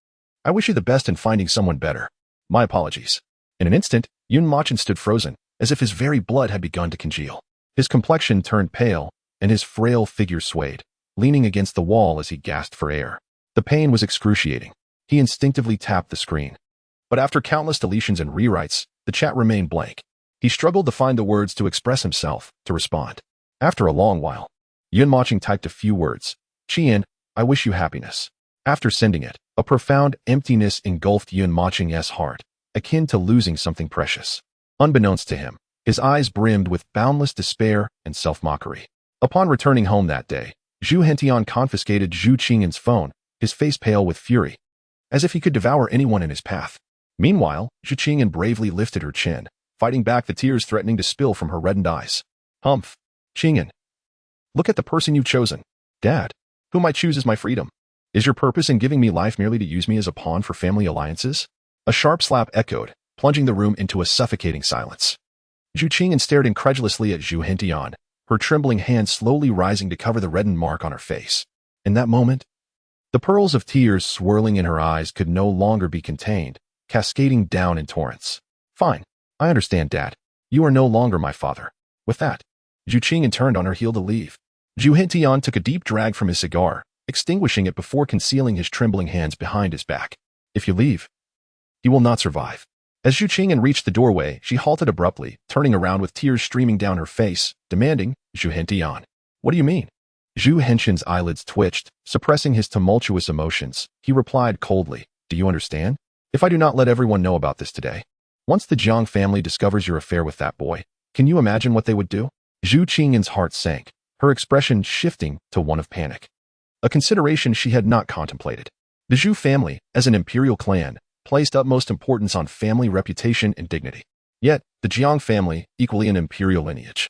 I wish you the best in finding someone better. My apologies. In an instant, Mochen stood frozen, as if his very blood had begun to congeal. His complexion turned pale, and his frail figure swayed, leaning against the wall as he gasped for air. The pain was excruciating. He instinctively tapped the screen. But after countless deletions and rewrites, the chat remained blank. He struggled to find the words to express himself, to respond. After a long while, Mochen typed a few words. Qian, I wish you happiness. After sending it, a profound emptiness engulfed Mochen's heart, akin to losing something precious. Unbeknownst to him, his eyes brimmed with boundless despair and self-mockery. Upon returning home that day, Zhu Hentian confiscated Zhu Qingyan's phone, his face pale with fury, as if he could devour anyone in his path. Meanwhile, Zhu Qingyan bravely lifted her chin, fighting back the tears threatening to spill from her reddened eyes. Humph. Qingyan. Look at the person you've chosen. Dad. Whom I choose is my freedom. Is your purpose in giving me life merely to use me as a pawn for family alliances? A sharp slap echoed, plunging the room into a suffocating silence. Zhu Qingyan stared incredulously at Zhu Hentian, her trembling hand slowly rising to cover the reddened mark on her face. In that moment, the pearls of tears swirling in her eyes could no longer be contained, cascading down in torrents. Fine. I understand, Dad. You are no longer my father. With that, Zhu Qingyan turned on her heel to leave. Zhu Hentian took a deep drag from his cigar, extinguishing it before concealing his trembling hands behind his back. If you leave, he will not survive. As Zhu Qingyan reached the doorway, she halted abruptly, turning around with tears streaming down her face, demanding, Zhu Hentian. What do you mean? Zhu Hentian's eyelids twitched, suppressing his tumultuous emotions. He replied coldly, do you understand? If I do not let everyone know about this today, once the Jiang family discovers your affair with that boy, can you imagine what they would do? Zhu Qingyan's heart sank, her expression shifting to one of panic. A consideration she had not contemplated. The Zhu family, as an imperial clan, placed utmost importance on family reputation and dignity. Yet, the Jiang family, equally an imperial lineage,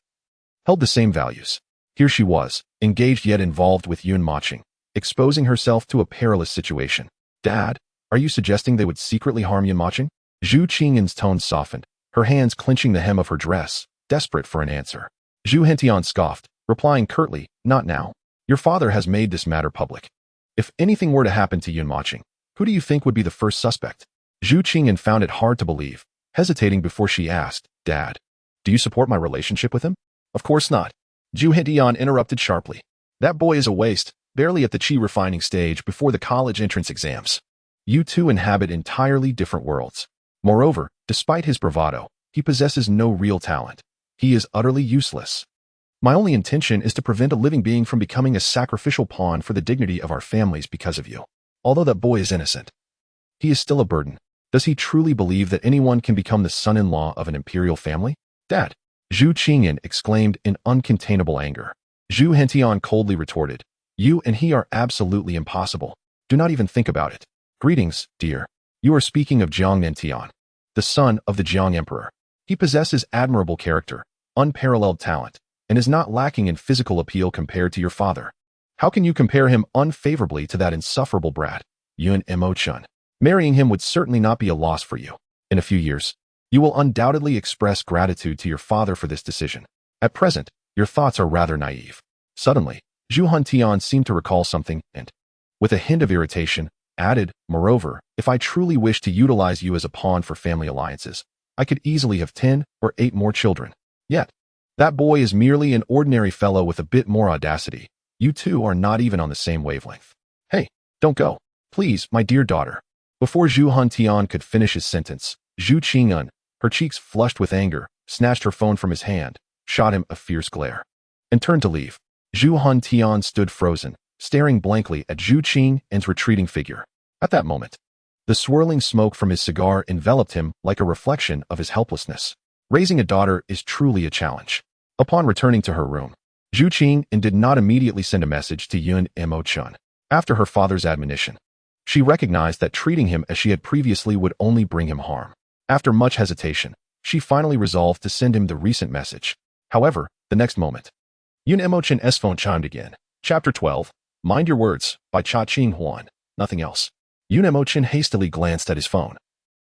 held the same values. Here she was, engaged yet involved with Mochen, exposing herself to a perilous situation. Dad, are you suggesting they would secretly harm Mochen? Zhu Qingyan's tone softened, her hands clenching the hem of her dress, desperate for an answer. Zhu Hentian scoffed, replying curtly, not now. Your father has made this matter public. If anything were to happen to Mochen, who do you think would be the first suspect? Zhu Qingyan found it hard to believe, hesitating before she asked, Dad, do you support my relationship with him? Of course not. Zhu Hentian interrupted sharply. That boy is a waste, barely at the chi refining stage before the college entrance exams. You two inhabit entirely different worlds. Moreover, despite his bravado, he possesses no real talent. He is utterly useless. My only intention is to prevent a living being from becoming a sacrificial pawn for the dignity of our families because of you. Although that boy is innocent, he is still a burden. Does he truly believe that anyone can become the son-in-law of an imperial family? Dad, Zhu Qingyan exclaimed in uncontainable anger. Zhu Hentian coldly retorted, you and he are absolutely impossible. Do not even think about it. Greetings, dear. You are speaking of Jiang Nentian, the son of the Jiang Emperor. He possesses admirable character, unparalleled talent, and is not lacking in physical appeal compared to your father. How can you compare him unfavorably to that insufferable brat, Yun Mochen? Marrying him would certainly not be a loss for you. In a few years, you will undoubtedly express gratitude to your father for this decision. At present, your thoughts are rather naive. Suddenly, Zhu Hentian seemed to recall something and, with a hint of irritation, added, moreover, if I truly wish to utilize you as a pawn for family alliances, I could easily have 10 or 8 more children. Yet, that boy is merely an ordinary fellow with a bit more audacity. You two are not even on the same wavelength. Hey, don't go. Please, my dear daughter. Before Zhu Hentian could finish his sentence, Zhu Qingyan, her cheeks flushed with anger, snatched her phone from his hand, shot him a fierce glare, and turned to leave. Zhu Hentian stood frozen, staring blankly at Zhu Qingyan's retreating figure. At that moment, the swirling smoke from his cigar enveloped him like a reflection of his helplessness. Raising a daughter is truly a challenge. Upon returning to her room, Zhu Qingyan did not immediately send a message to Yun Mochen. After her father's admonition, she recognized that treating him as she had previously would only bring him harm. After much hesitation, she finally resolved to send him the recent message. However, the next moment, Yun Mochen's phone chimed again. Chapter 12, Mind Your Words, by Cha Ching Huan. Nothing else. Yun Mochen hastily glanced at his phone,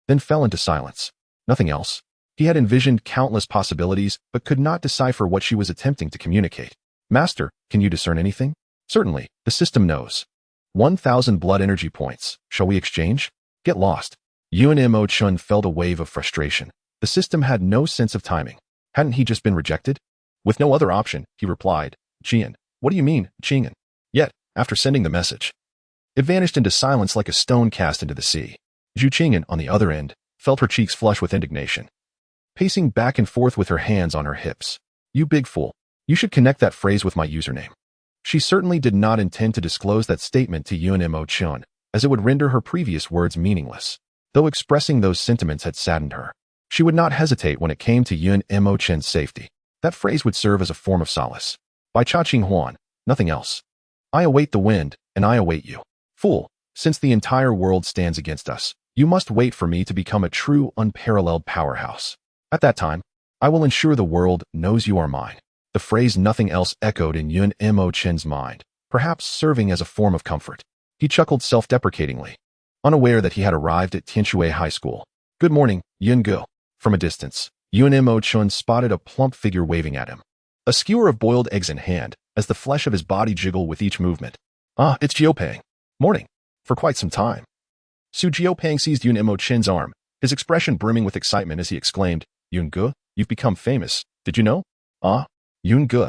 then fell into silence. Nothing else. He had envisioned countless possibilities, but could not decipher what she was attempting to communicate. Master, can you discern anything? Certainly, the system knows. 1,000 blood energy points. Shall we exchange? Get lost. Yun Mochen felt a wave of frustration. The system had no sense of timing. Hadn't he just been rejected? With no other option, he replied, Qian. What do you mean, Qian? Yet, after sending the message, it vanished into silence like a stone cast into the sea. Zhu Qing'an, on the other end, felt her cheeks flush with indignation, pacing back and forth with her hands on her hips. You big fool. You should connect that phrase with my username. She certainly did not intend to disclose that statement to Yun Mochen, as it would render her previous words meaningless. Though expressing those sentiments had saddened her, she would not hesitate when it came to Yun Mochen's safety. That phrase would serve as a form of solace. By Cha Ching Huan, nothing else. I await the wind, and I await you. Fool, since the entire world stands against us, you must wait for me to become a true, unparalleled powerhouse. At that time, I will ensure the world knows you are mine. The phrase nothing else echoed in Yun Mochen's mind, perhaps serving as a form of comfort. He chuckled self-deprecatingly, unaware that he had arrived at Tianshui High School. Good morning, Yun Gu. From a distance, Yun Mochen spotted a plump figure waving at him, a skewer of boiled eggs in hand, as the flesh of his body jiggled with each movement. Ah, it's Jiopeng. Morning. For quite some time. Su Jiopeng seized Yun Mochen's arm, his expression brimming with excitement as he exclaimed, Yun Gu, you've become famous. Did you know? Ah, Yun Gu.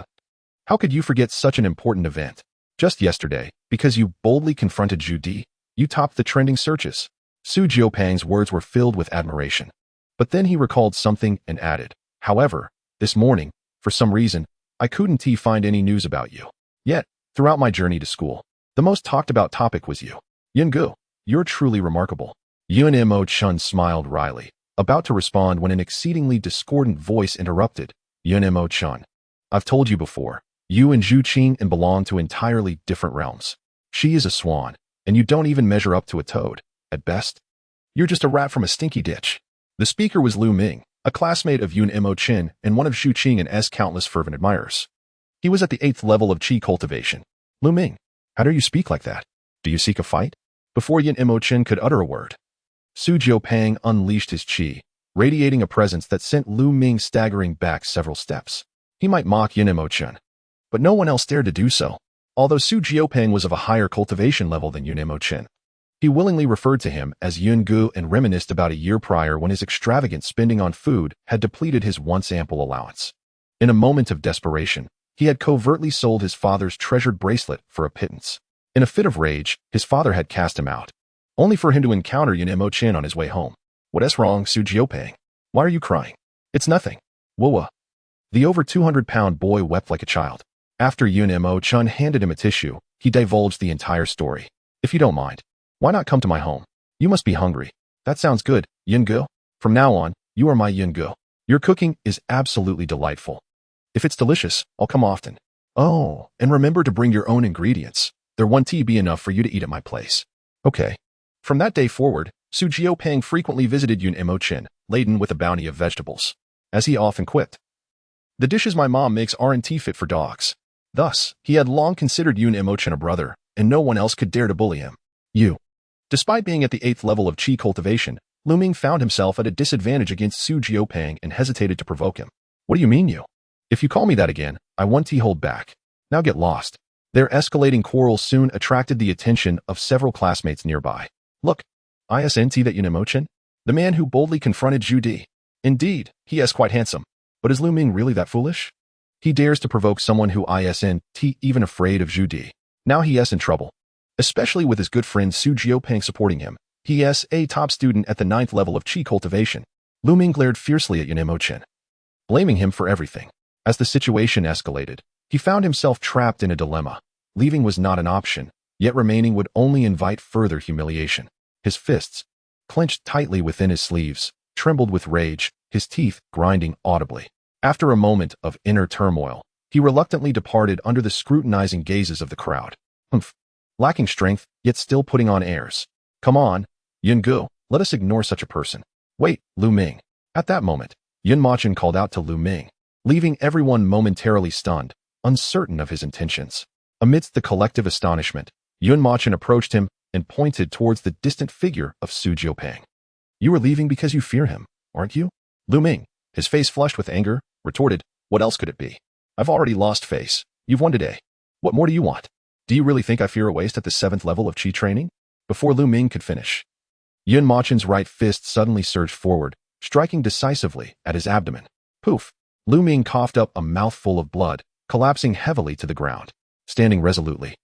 How could you forget such an important event? Just yesterday, because you boldly confronted Zhu Di, you topped the trending searches. Su Jiopeng's words were filled with admiration. But then he recalled something and added, however, this morning, for some reason, I couldn't find any news about you. Yet, throughout my journey to school, the most talked about topic was you. Yun Gu, you're truly remarkable. Yun Mochen smiled wryly, about to respond when an exceedingly discordant voice interrupted. Yun Mochen, I've told you before, you and Zhu Qing'an belong to entirely different realms. She is a swan, and you don't even measure up to a toad. At best, you're just a rat from a stinky ditch. The speaker was Lu Ming, a classmate of Yun Mochen and one of Zhu Qing'an's countless fervent admirers. He was at the 8th level of qi cultivation. Lu Ming, how dare you speak like that? Do you seek a fight? Before Yun Mochen could utter a word, Su Jiopeng unleashed his qi, radiating a presence that sent Lu Ming staggering back several steps. He might mock Yun Mochen, but no one else dared to do so. Although Su Jiopeng was of a higher cultivation level than Yun Mochen, he willingly referred to him as Yun Gu and reminisced about a year prior when his extravagant spending on food had depleted his once ample allowance. In a moment of desperation, he had covertly sold his father's treasured bracelet for a pittance. In a fit of rage, his father had cast him out, only for him to encounter Yun Mochen on his way home. What's wrong, Su Jiopeng? Why are you crying? It's nothing. Whoa. The over 200-pound boy wept like a child. After Yun Mochen handed him a tissue, he divulged the entire story. If you don't mind, why not come to my home? You must be hungry. That sounds good, Yun Gu. From now on, you are my Yun Gu. Your cooking is absolutely delightful. If it's delicious, I'll come often. Oh, and remember to bring your own ingredients. There won't be enough for you to eat at my place. Okay. From that day forward, Su Jiopeng frequently visited Yun Mochen, laden with a bounty of vegetables. As he often quipped, the dishes my mom makes aren't fit for dogs. Thus, he had long considered Yun Mochen a brother, and no one else could dare to bully him. Despite being at the 8th level of qi cultivation, Lu Ming found himself at a disadvantage against Su Jiopeng and hesitated to provoke him. What do you mean, you? If you call me that again, I won't hold back. Now get lost. Their escalating quarrel soon attracted the attention of several classmates nearby. Look, isn't that Yun Mochen? The man who boldly confronted Zhu Di. Indeed, he is quite handsome. But is Lu Ming really that foolish? He dares to provoke someone who isn't even afraid of Zhu Di. Now he is in trouble. Especially with his good friend Su Jiopeng supporting him. He is a top student at the 9th level of qi cultivation. Lu Ming glared fiercely at Yun Mochen, blaming him for everything. As the situation escalated, he found himself trapped in a dilemma. Leaving was not an option, yet remaining would only invite further humiliation. His fists, clenched tightly within his sleeves, trembled with rage, his teeth grinding audibly. After a moment of inner turmoil, he reluctantly departed under the scrutinizing gazes of the crowd. Lacking strength, yet still putting on airs. Come on, Yun Gu, let us ignore such a person. Wait, Lu Ming. At that moment, Yun Mochen called out to Lu Ming, leaving everyone momentarily stunned, uncertain of his intentions. Amidst the collective astonishment, Yun Mochen approached him and pointed towards the distant figure of Su Jiopeng. You are leaving because you fear him, aren't you? Lu Ming, his face flushed with anger, retorted, what else could it be? I've already lost face. You've won today. What more do you want? Do you really think I fear a waste at the 7th level of qi training? Before Lu Ming could finish, Yun Machen's right fist suddenly surged forward, striking decisively at his abdomen. Poof! Lu Ming coughed up a mouthful of blood, collapsing heavily to the ground. Standing resolutely,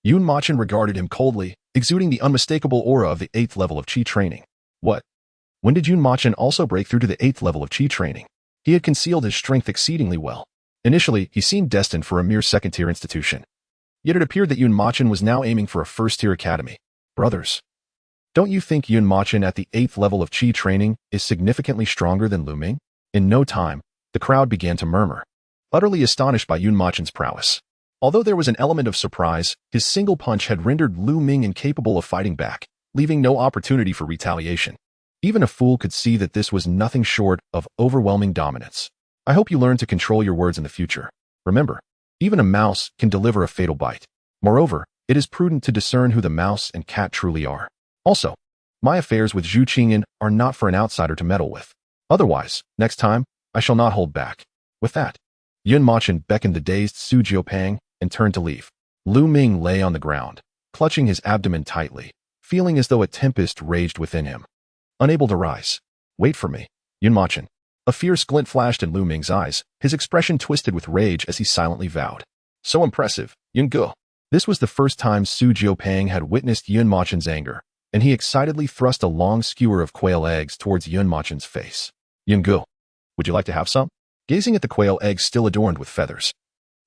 Yun Machen regarded him coldly, exuding the unmistakable aura of the 8th level of Qi training. What? When did Yun Machen also break through to the 8th level of Qi training? He had concealed his strength exceedingly well. Initially, he seemed destined for a mere second-tier institution. Yet it appeared that Yun Machen was now aiming for a first-tier academy. Brothers, don't you think Yun Machen at the 8th level of Qi training is significantly stronger than Lu Ming? In no time, the crowd began to murmur, utterly astonished by Yun Machen's prowess. Although there was an element of surprise, his single punch had rendered Lu Ming incapable of fighting back, leaving no opportunity for retaliation. Even a fool could see that this was nothing short of overwhelming dominance. I hope you learn to control your words in the future. Remember, even a mouse can deliver a fatal bite. Moreover, it is prudent to discern who the mouse and cat truly are. Also, my affairs with Zhu Qingyan are not for an outsider to meddle with. Otherwise, next time, I shall not hold back. With that, Yun Machen beckoned the dazed Su Jiupang and turned to leave. Lu Ming lay on the ground, clutching his abdomen tightly, feeling as though a tempest raged within him. Unable to rise. Wait for me, Yun Machen. A fierce glint flashed in Lu Ming's eyes, his expression twisted with rage as he silently vowed. So impressive, Yun Ge. This was the first time Su Jiupang had witnessed Yun Machen's anger, and he excitedly thrust a long skewer of quail eggs towards Yun Machen's face. Yun Ge, would you like to have some? Gazing at the quail eggs still adorned with feathers,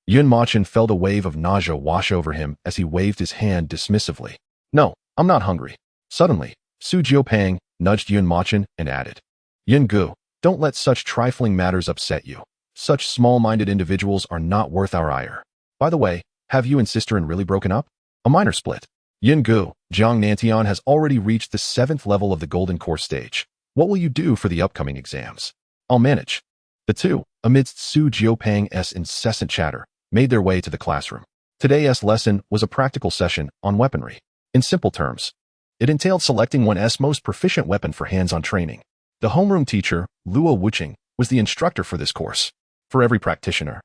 Yun Machen felt a wave of nausea wash over him as he waved his hand dismissively. No, I'm not hungry. Suddenly, Su Jiupang nudged Yun Machen and added, Yun Ge, don't let such trifling matters upset you. Such small-minded individuals are not worth our ire. By the way, have you and sister-in really broken up? A minor split. Yun Ge, Jiang Nantian has already reached the 7th level of the Golden Core stage. What will you do for the upcoming exams? I'll manage. The two, amidst Su Jiupang's incessant chatter, made their way to the classroom. Today's lesson was a practical session on weaponry. In simple terms, it entailed selecting one's most proficient weapon for hands-on training. The homeroom teacher, Luo Wuqing, was the instructor for this course. For every practitioner,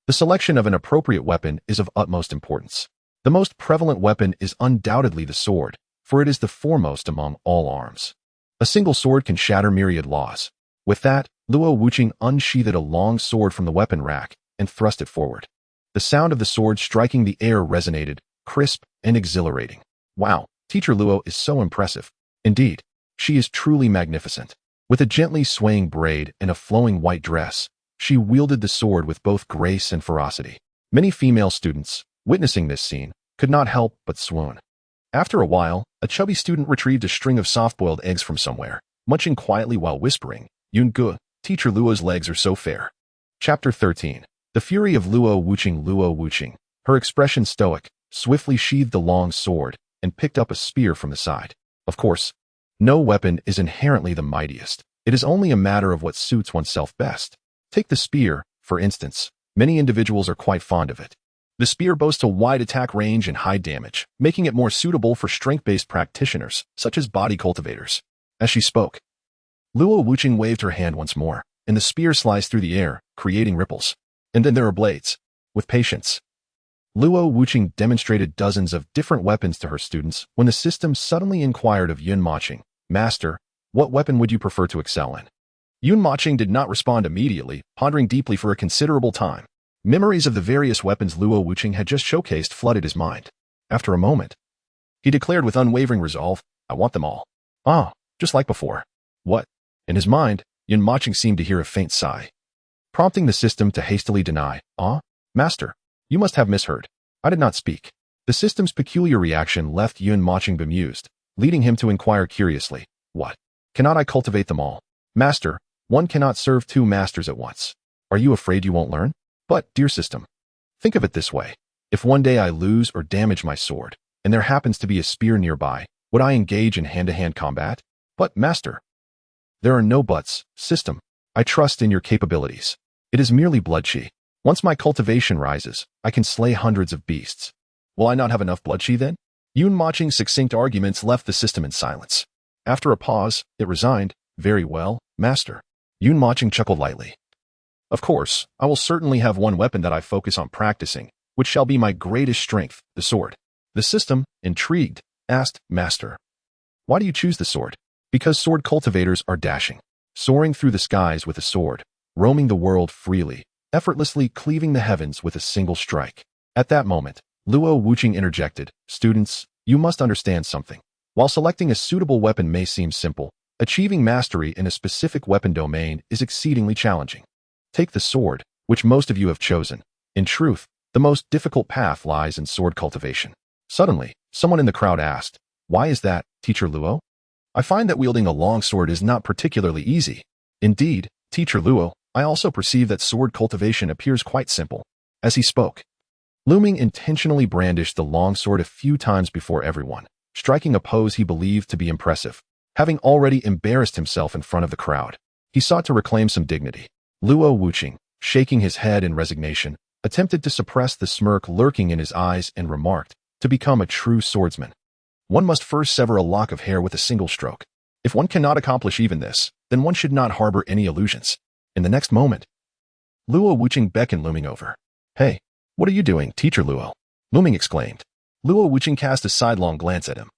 the selection of an appropriate weapon is of utmost importance. The most prevalent weapon is undoubtedly the sword, for it is the foremost among all arms. A single sword can shatter myriad laws. With that, Luo Wuqing unsheathed a long sword from the weapon rack and thrust it forward. The sound of the sword striking the air resonated, crisp and exhilarating. Wow, Teacher Luo is so impressive. Indeed, she is truly magnificent. With a gently swaying braid and a flowing white dress, she wielded the sword with both grace and ferocity. Many female students, witnessing this scene, could not help but swoon. After a while, a chubby student retrieved a string of soft-boiled eggs from somewhere, munching quietly while whispering, Yun Ge, Teacher Luo's legs are so fair. Chapter 13. The fury of Luo Wuqing, her expression stoic, swiftly sheathed the long sword and picked up a spear from the side. Of course, no weapon is inherently the mightiest. It is only a matter of what suits oneself best. Take the spear, for instance. Many individuals are quite fond of it. The spear boasts a wide attack range and high damage, making it more suitable for strength-based practitioners, such as body cultivators. As she spoke, Luo Wuqing waved her hand once more, and the spear sliced through the air, creating ripples. And then there are blades. With patience, Luo Wuqing demonstrated dozens of different weapons to her students when the system suddenly inquired of Yun Machen's, Master, what weapon would you prefer to excel in? Yun Machen's did not respond immediately, pondering deeply for a considerable time. Memories of the various weapons Luo Wuqing had just showcased flooded his mind. After a moment, he declared with unwavering resolve, I want them all. Ah, just like before. What? In his mind, Yun Machen's seemed to hear a faint sigh, prompting the system to hastily deny, Master, you must have misheard. I did not speak. The system's peculiar reaction left Yun Machen's bemused, leading him to inquire curiously, what? Cannot I cultivate them all? Master, one cannot serve two masters at once. Are you afraid you won't learn? But, dear system, think of it this way. If one day I lose or damage my sword, and there happens to be a spear nearby, would I engage in hand-to-hand combat? But, Master, there are no buts, system. I trust in your capabilities. It is merely blood qi. Once my cultivation rises, I can slay hundreds of beasts. Will I not have enough blood qi then? Yun Machen's succinct arguments left the system in silence. After a pause, it resigned, Very well, Master. Yun Machen chuckled lightly. Of course, I will certainly have one weapon that I focus on practicing, which shall be my greatest strength, the sword. The system, intrigued, asked, Master, Why do you choose the sword? Because sword cultivators are dashing, soaring through the skies with a sword, roaming the world freely, effortlessly cleaving the heavens with a single strike. At that moment, Luo Wuqing interjected, "Students, you must understand something. While selecting a suitable weapon may seem simple, achieving mastery in a specific weapon domain is exceedingly challenging. Take the sword, which most of you have chosen. In truth, the most difficult path lies in sword cultivation." Suddenly, someone in the crowd asked, "Why is that, Teacher Luo?" "I find that wielding a long sword is not particularly easy." "Indeed, Teacher Luo, I also perceive that sword cultivation appears quite simple." As he spoke, Lu Ming intentionally brandished the long sword a few times before everyone, striking a pose he believed to be impressive. Having already embarrassed himself in front of the crowd, he sought to reclaim some dignity. Luo Wuqing, shaking his head in resignation, attempted to suppress the smirk lurking in his eyes and remarked, "To become a true swordsman, one must first sever a lock of hair with a single stroke. If one cannot accomplish even this, then one should not harbor any illusions." In the next moment, Luo Wuqing beckoned Lu Ming over. "Hey, what are you doing, Teacher Luo?" Lu Ming exclaimed. Luo Wuqing cast a sidelong glance at him,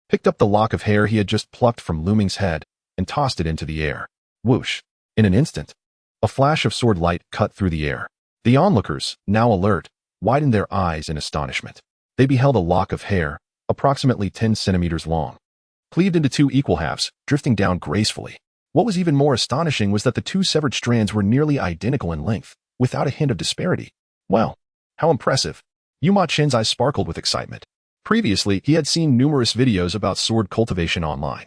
picked up the lock of hair he had just plucked from Lu Ming's head, and tossed it into the air. Whoosh! In an instant, a flash of sword light cut through the air. The onlookers, now alert, widened their eyes in astonishment. They beheld a lock of hair, approximately 10 centimeters long, cleaved into two equal halves, drifting down gracefully. What was even more astonishing was that the two severed strands were nearly identical in length, without a hint of disparity. Well, how impressive! Yu Machen's eyes sparkled with excitement. Previously, he had seen numerous videos about sword cultivation online.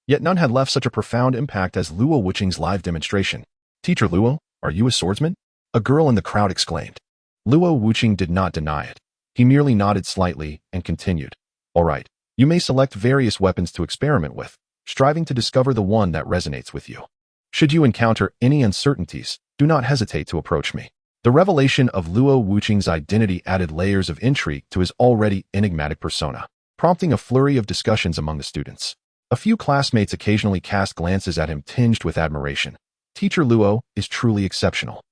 Yet none had left such a profound impact as Luo Wuqing's live demonstration. "Teacher Luo, are you a swordsman?" a girl in the crowd exclaimed. Luo Wuqing did not deny it. He merely nodded slightly and continued, "All right, you may select various weapons to experiment with, striving to discover the one that resonates with you. Should you encounter any uncertainties, do not hesitate to approach me." The revelation of Luo Wuqing's identity added layers of intrigue to his already enigmatic persona, prompting a flurry of discussions among the students. A few classmates occasionally cast glances at him tinged with admiration. "Teacher Luo is truly exceptional.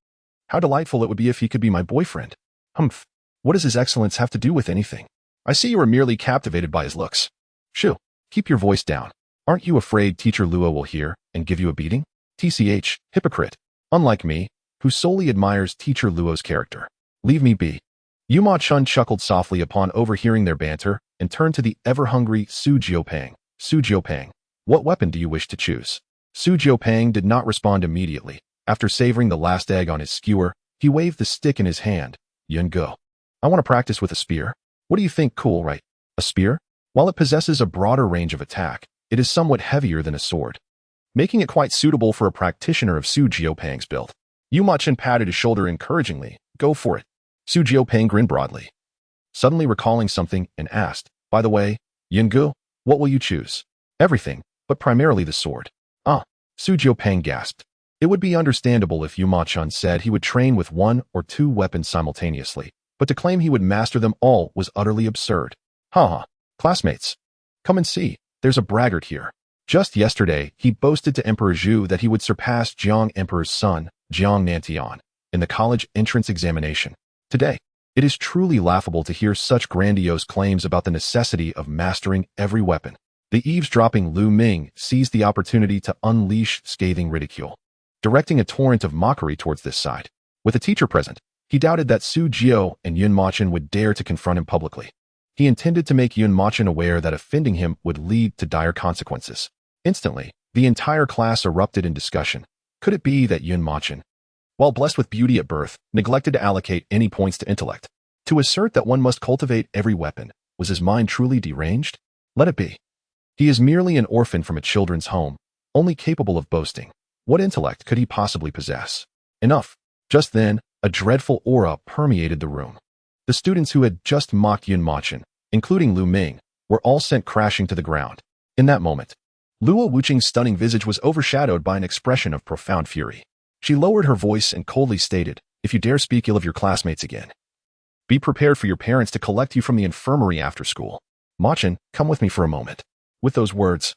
How delightful it would be if he could be my boyfriend." "Humph, what does his excellence have to do with anything? I see you are merely captivated by his looks." "Shoo, keep your voice down. Aren't you afraid Teacher Luo will hear and give you a beating?" "TCH, hypocrite. Unlike me, who solely admires Teacher Luo's character. Leave me be." Yu Ma-chun chuckled softly upon overhearing their banter and turned to the ever-hungry Su Jiupang. "Su Jiupang, what weapon do you wish to choose?" Su Jiupang did not respond immediately. After savoring the last egg on his skewer, he waved the stick in his hand. "Yun go. I want to practice with a spear. What do you think, cool, right? A spear? While it possesses a broader range of attack, it is somewhat heavier than a sword, making it quite suitable for a practitioner of Su Jiupang's build." Yu Ma-chun patted his shoulder encouragingly. "Go for it." Su Jiupang grinned broadly, suddenly recalling something, and asked, "By the way, Yungu, what will you choose?" "Everything, but primarily the sword." "Ah," Su Jiupang gasped. It would be understandable if Yu Ma-chun said he would train with one or two weapons simultaneously, but to claim he would master them all was utterly absurd. "Ha. Classmates, come and see, there's a braggart here. Just yesterday, he boasted to Emperor Zhu that he would surpass Jiang Emperor's son, Jiang Nantian, in the college entrance examination. Today, it is truly laughable to hear such grandiose claims about the necessity of mastering every weapon." The eavesdropping Lu Ming seized the opportunity to unleash scathing ridicule, directing a torrent of mockery towards this side. With a teacher present, he doubted that Su Jiu and Yun Machen would dare to confront him publicly. He intended to make Yun Machen aware that offending him would lead to dire consequences. Instantly, the entire class erupted in discussion. Could it be that Yun Machen, while blessed with beauty at birth, neglected to allocate any points to intellect? To assert that one must cultivate every weapon, was his mind truly deranged? Let it be. He is merely an orphan from a children's home, only capable of boasting. What intellect could he possibly possess? Enough. Just then, a dreadful aura permeated the room. The students who had just mocked Yun Machen, including Lu Ming, were all sent crashing to the ground. In that moment, Luo Wuqing's stunning visage was overshadowed by an expression of profound fury. She lowered her voice and coldly stated, "If you dare speak ill of your classmates again, be prepared for your parents to collect you from the infirmary after school. Machen, come with me for a moment." With those words,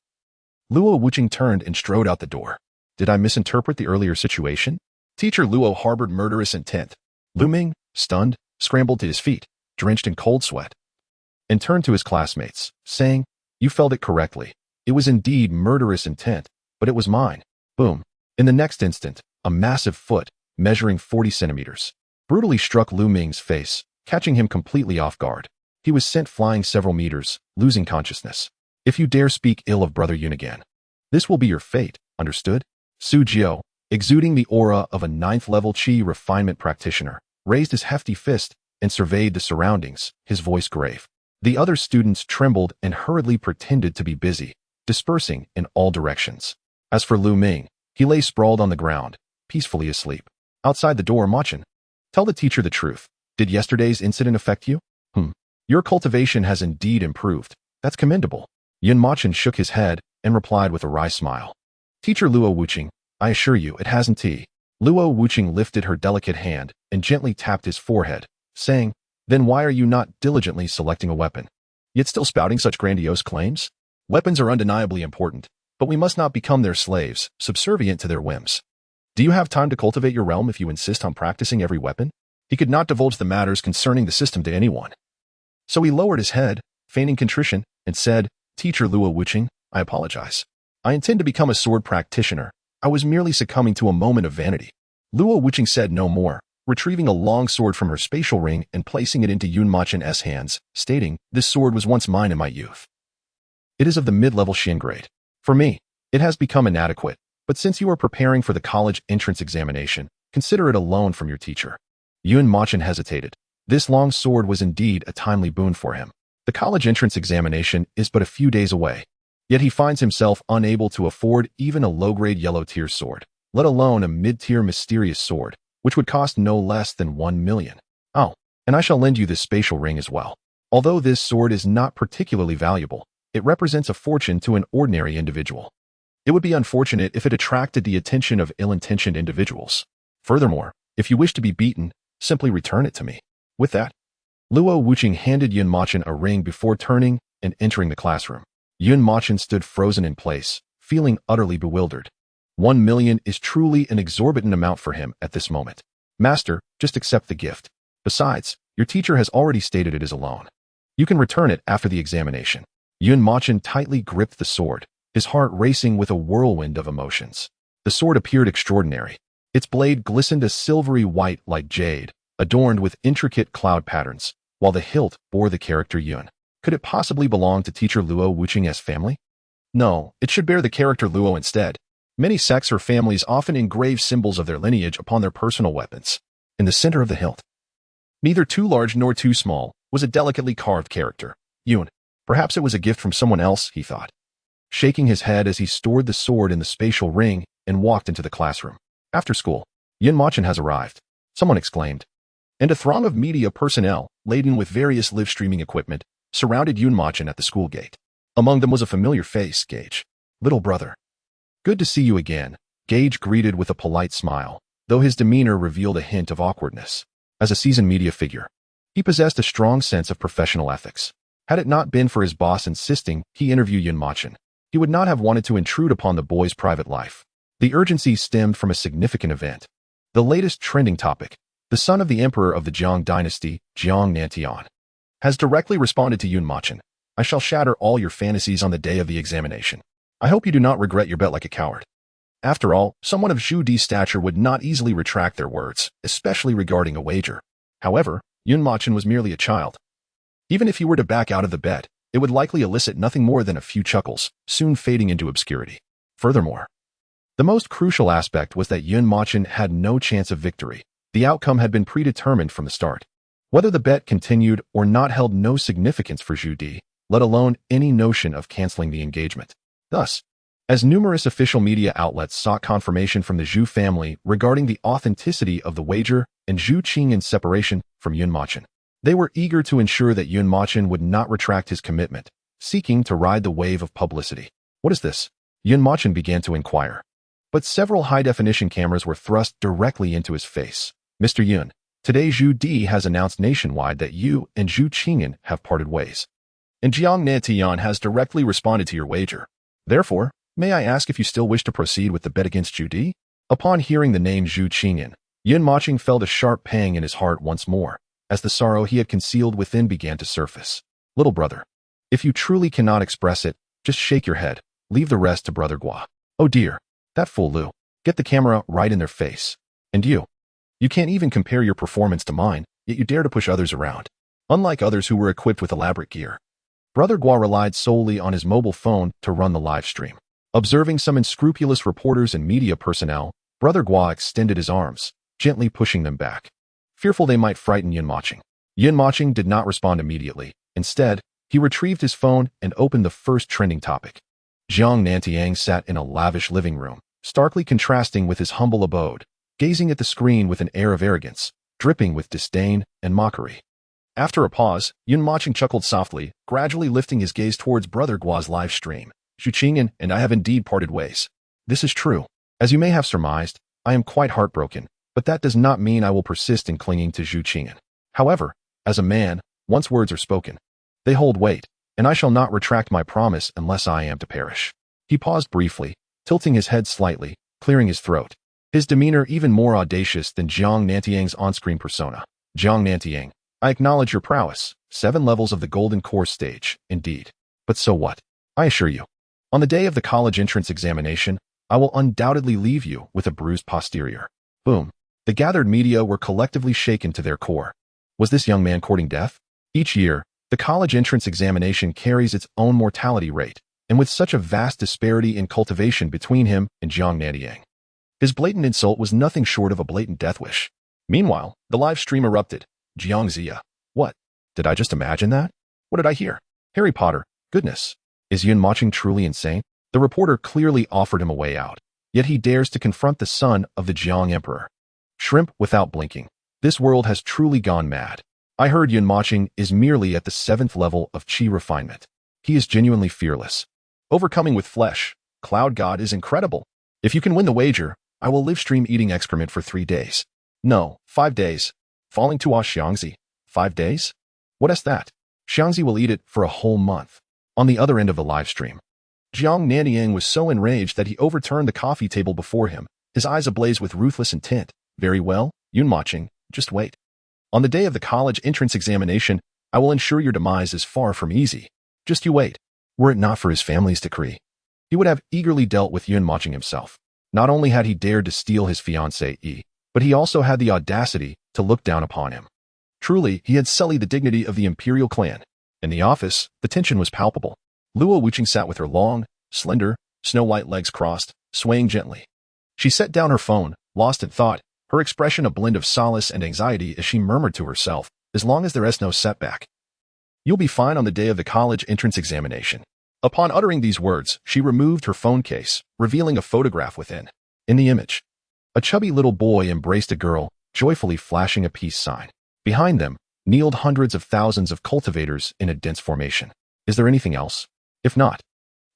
Luo Wuqing turned and strode out the door. Did I misinterpret the earlier situation? Teacher Luo harbored murderous intent. Lu Ming, stunned, scrambled to his feet, drenched in cold sweat, and turned to his classmates, saying, "You felt it correctly. It was indeed murderous intent, but it was mine. Boom. In the next instant, a massive foot, measuring 40 centimeters, brutally struck Lu Ming's face, catching him completely off guard. He was sent flying several meters, losing consciousness. If you dare speak ill of Brother Yun again, this will be your fate, understood? Su Jiao, exuding the aura of a 9th-level Qi refinement practitioner, raised his hefty fist and surveyed the surroundings, his voice grave. The other students trembled and hurriedly pretended to be busy, dispersing in all directions. As for Lu Ming, he lay sprawled on the ground, peacefully asleep. Outside the door, Mochen, tell the teacher the truth. Did yesterday's incident affect you? Your cultivation has indeed improved. That's commendable. Yun Mochen shook his head and replied with a wry smile. Teacher Luo Wuqing, I assure you it hasn't. Luo Wuqing lifted her delicate hand and gently tapped his forehead, saying, Then why are you not diligently selecting a weapon? Yet still spouting such grandiose claims? Weapons are undeniably important, but we must not become their slaves, subservient to their whims. Do you have time to cultivate your realm if you insist on practicing every weapon? He could not divulge the matters concerning the system to anyone. So he lowered his head, feigning contrition, and said, Teacher Luo Wuqing, I apologize. I intend to become a sword practitioner. I was merely succumbing to a moment of vanity. Luo Wuqing said no more, retrieving a long sword from her spatial ring and placing it into Yun Machen's hands, stating, This sword was once mine in my youth. It is of the mid-level Xin grade. For me, it has become inadequate, but since you are preparing for the college entrance examination, consider it a loan from your teacher. Yun Machen hesitated. This long sword was indeed a timely boon for him. The college entrance examination is but a few days away, yet he finds himself unable to afford even a low-grade yellow-tier sword, let alone a mid-tier mysterious sword, which would cost no less than 1 million. Oh, and I shall lend you this spatial ring as well. Although this sword is not particularly valuable, it represents a fortune to an ordinary individual. It would be unfortunate if it attracted the attention of ill-intentioned individuals. Furthermore, if you wish to be beaten, simply return it to me. With that, Luo Wuqing handed Yun Machen a ring before turning and entering the classroom. Yun Machen stood frozen in place, feeling utterly bewildered. 1 million is truly an exorbitant amount for him at this moment. Master, just accept the gift. Besides, your teacher has already stated it is a loan. You can return it after the examination. Yun Machen tightly gripped the sword, his heart racing with a whirlwind of emotions. The sword appeared extraordinary. Its blade glistened a silvery white like jade, adorned with intricate cloud patterns, while the hilt bore the character Yun. Could it possibly belong to teacher Luo Wuqing's family? No, it should bear the character Luo instead. Many sects or families often engrave symbols of their lineage upon their personal weapons. In the center of the hilt, neither too large nor too small, was a delicately carved character, Yun. Perhaps it was a gift from someone else, he thought, shaking his head as he stored the sword in the spatial ring and walked into the classroom. After school, Yun Machen has arrived, someone exclaimed, and a throng of media personnel, laden with various live-streaming equipment, surrounded Yun Machen at the school gate. Among them was a familiar face, Gage. Little brother. Good to see you again, Gage greeted with a polite smile, though his demeanor revealed a hint of awkwardness. As a seasoned media figure, he possessed a strong sense of professional ethics. Had it not been for his boss insisting he interview Yun Machen, he would not have wanted to intrude upon the boy's private life. The urgency stemmed from a significant event. The latest trending topic, the son of the emperor of the Jiang dynasty, Jiang Nantian, has directly responded to Yun Machen. I shall shatter all your fantasies on the day of the examination. I hope you do not regret your bet like a coward. After all, someone of Zhu Di's stature would not easily retract their words, especially regarding a wager. However, Yun Machen was merely a child. Even if he were to back out of the bet, it would likely elicit nothing more than a few chuckles, soon fading into obscurity. Furthermore, the most crucial aspect was that Yun Machen had no chance of victory. The outcome had been predetermined from the start. Whether the bet continued or not held no significance for Zhu Di, let alone any notion of canceling the engagement. Thus, as numerous official media outlets sought confirmation from the Zhu family regarding the authenticity of the wager and Zhu Qing's separation from Yun Machen, they were eager to ensure that Yun Machen would not retract his commitment, seeking to ride the wave of publicity. What is this? Yun Machen began to inquire. But several high-definition cameras were thrust directly into his face. Mr. Yun, today Zhu Di has announced nationwide that you and Zhu Qing'an have parted ways. And Jiang Nantian has directly responded to your wager. Therefore, may I ask if you still wish to proceed with the bet against Zhu Di? Upon hearing the name Zhu Qing'an, Yun Machen felt a sharp pang in his heart once more, as the sorrow he had concealed within began to surface. Little brother, if you truly cannot express it, just shake your head. Leave the rest to Brother Gua. Oh dear, that fool Lu. Get the camera right in their face. And you. You can't even compare your performance to mine, yet you dare to push others around. Unlike others who were equipped with elaborate gear, Brother Gua relied solely on his mobile phone to run the live stream. Observing some unscrupulous reporters and media personnel, Brother Gua extended his arms, gently pushing them back, fearful they might frighten Yun Moching. Yun Moching did not respond immediately. Instead, he retrieved his phone and opened the first trending topic. Jiang Nantiang sat in a lavish living room, starkly contrasting with his humble abode, gazing at the screen with an air of arrogance, dripping with disdain and mockery. After a pause, Yun Moching chuckled softly, gradually lifting his gaze towards Brother Gua's live stream. Zhu Qingyan and I have indeed parted ways. This is true. As you may have surmised, I am quite heartbroken, but that does not mean I will persist in clinging to Zhu Qingyan. However, as a man, once words are spoken, they hold weight, and I shall not retract my promise unless I am to perish. He paused briefly, tilting his head slightly, clearing his throat, his demeanor even more audacious than Jiang Nantiang's on-screen persona. Jiang Nantiang, I acknowledge your prowess. 7 levels of the Golden Core stage, indeed. But so what? I assure you, on the day of the college entrance examination, I will undoubtedly leave you with a bruised posterior. Boom. The gathered media were collectively shaken to their core. Was this young man courting death? Each year, the college entrance examination carries its own mortality rate, and with such a vast disparity in cultivation between him and Jiang Nantiang, his blatant insult was nothing short of a blatant death wish. Meanwhile, the live stream erupted. Jiang Zia. What? Did I just imagine that? What did I hear? Harry Potter. Goodness. Is Yun Moching truly insane? The reporter clearly offered him a way out, yet he dares to confront the son of the Zhu Emperor. Shrimp without blinking. This world has truly gone mad. I heard Yun Moching is merely at the 7th level of Qi refinement. He is genuinely fearless. Overcoming with flesh. Cloud God is incredible. If you can win the wager, I will live stream eating excrement for 3 days. No, 5 days. Falling to Xiangzi. 5 days? What is that? Xiangzi will eat it for a whole month. On the other end of the live stream, Jiang Nantiang was so enraged that he overturned the coffee table before him, his eyes ablaze with ruthless intent. Very well, Yun Moching, just wait. On the day of the college entrance examination, I will ensure your demise is far from easy. Just you wait. Were it not for his family's decree, he would have eagerly dealt with Yun Moching himself. Not only had he dared to steal his fiancée Yi, but he also had the audacity to look down upon him. Truly, he had sullied the dignity of the imperial clan. In the office, the tension was palpable. Luo Wuqing sat with her long, slender, snow-white legs crossed, swaying gently. She set down her phone, lost in thought, her expression a blend of solace and anxiety as she murmured to herself, as long as there is no setback, you'll be fine on the day of the college entrance examination. Upon uttering these words, she removed her phone case, revealing a photograph within. In the image, a chubby little boy embraced a girl, joyfully flashing a peace sign. Behind them, kneeled hundreds of thousands of cultivators in a dense formation. Is there anything else? If not,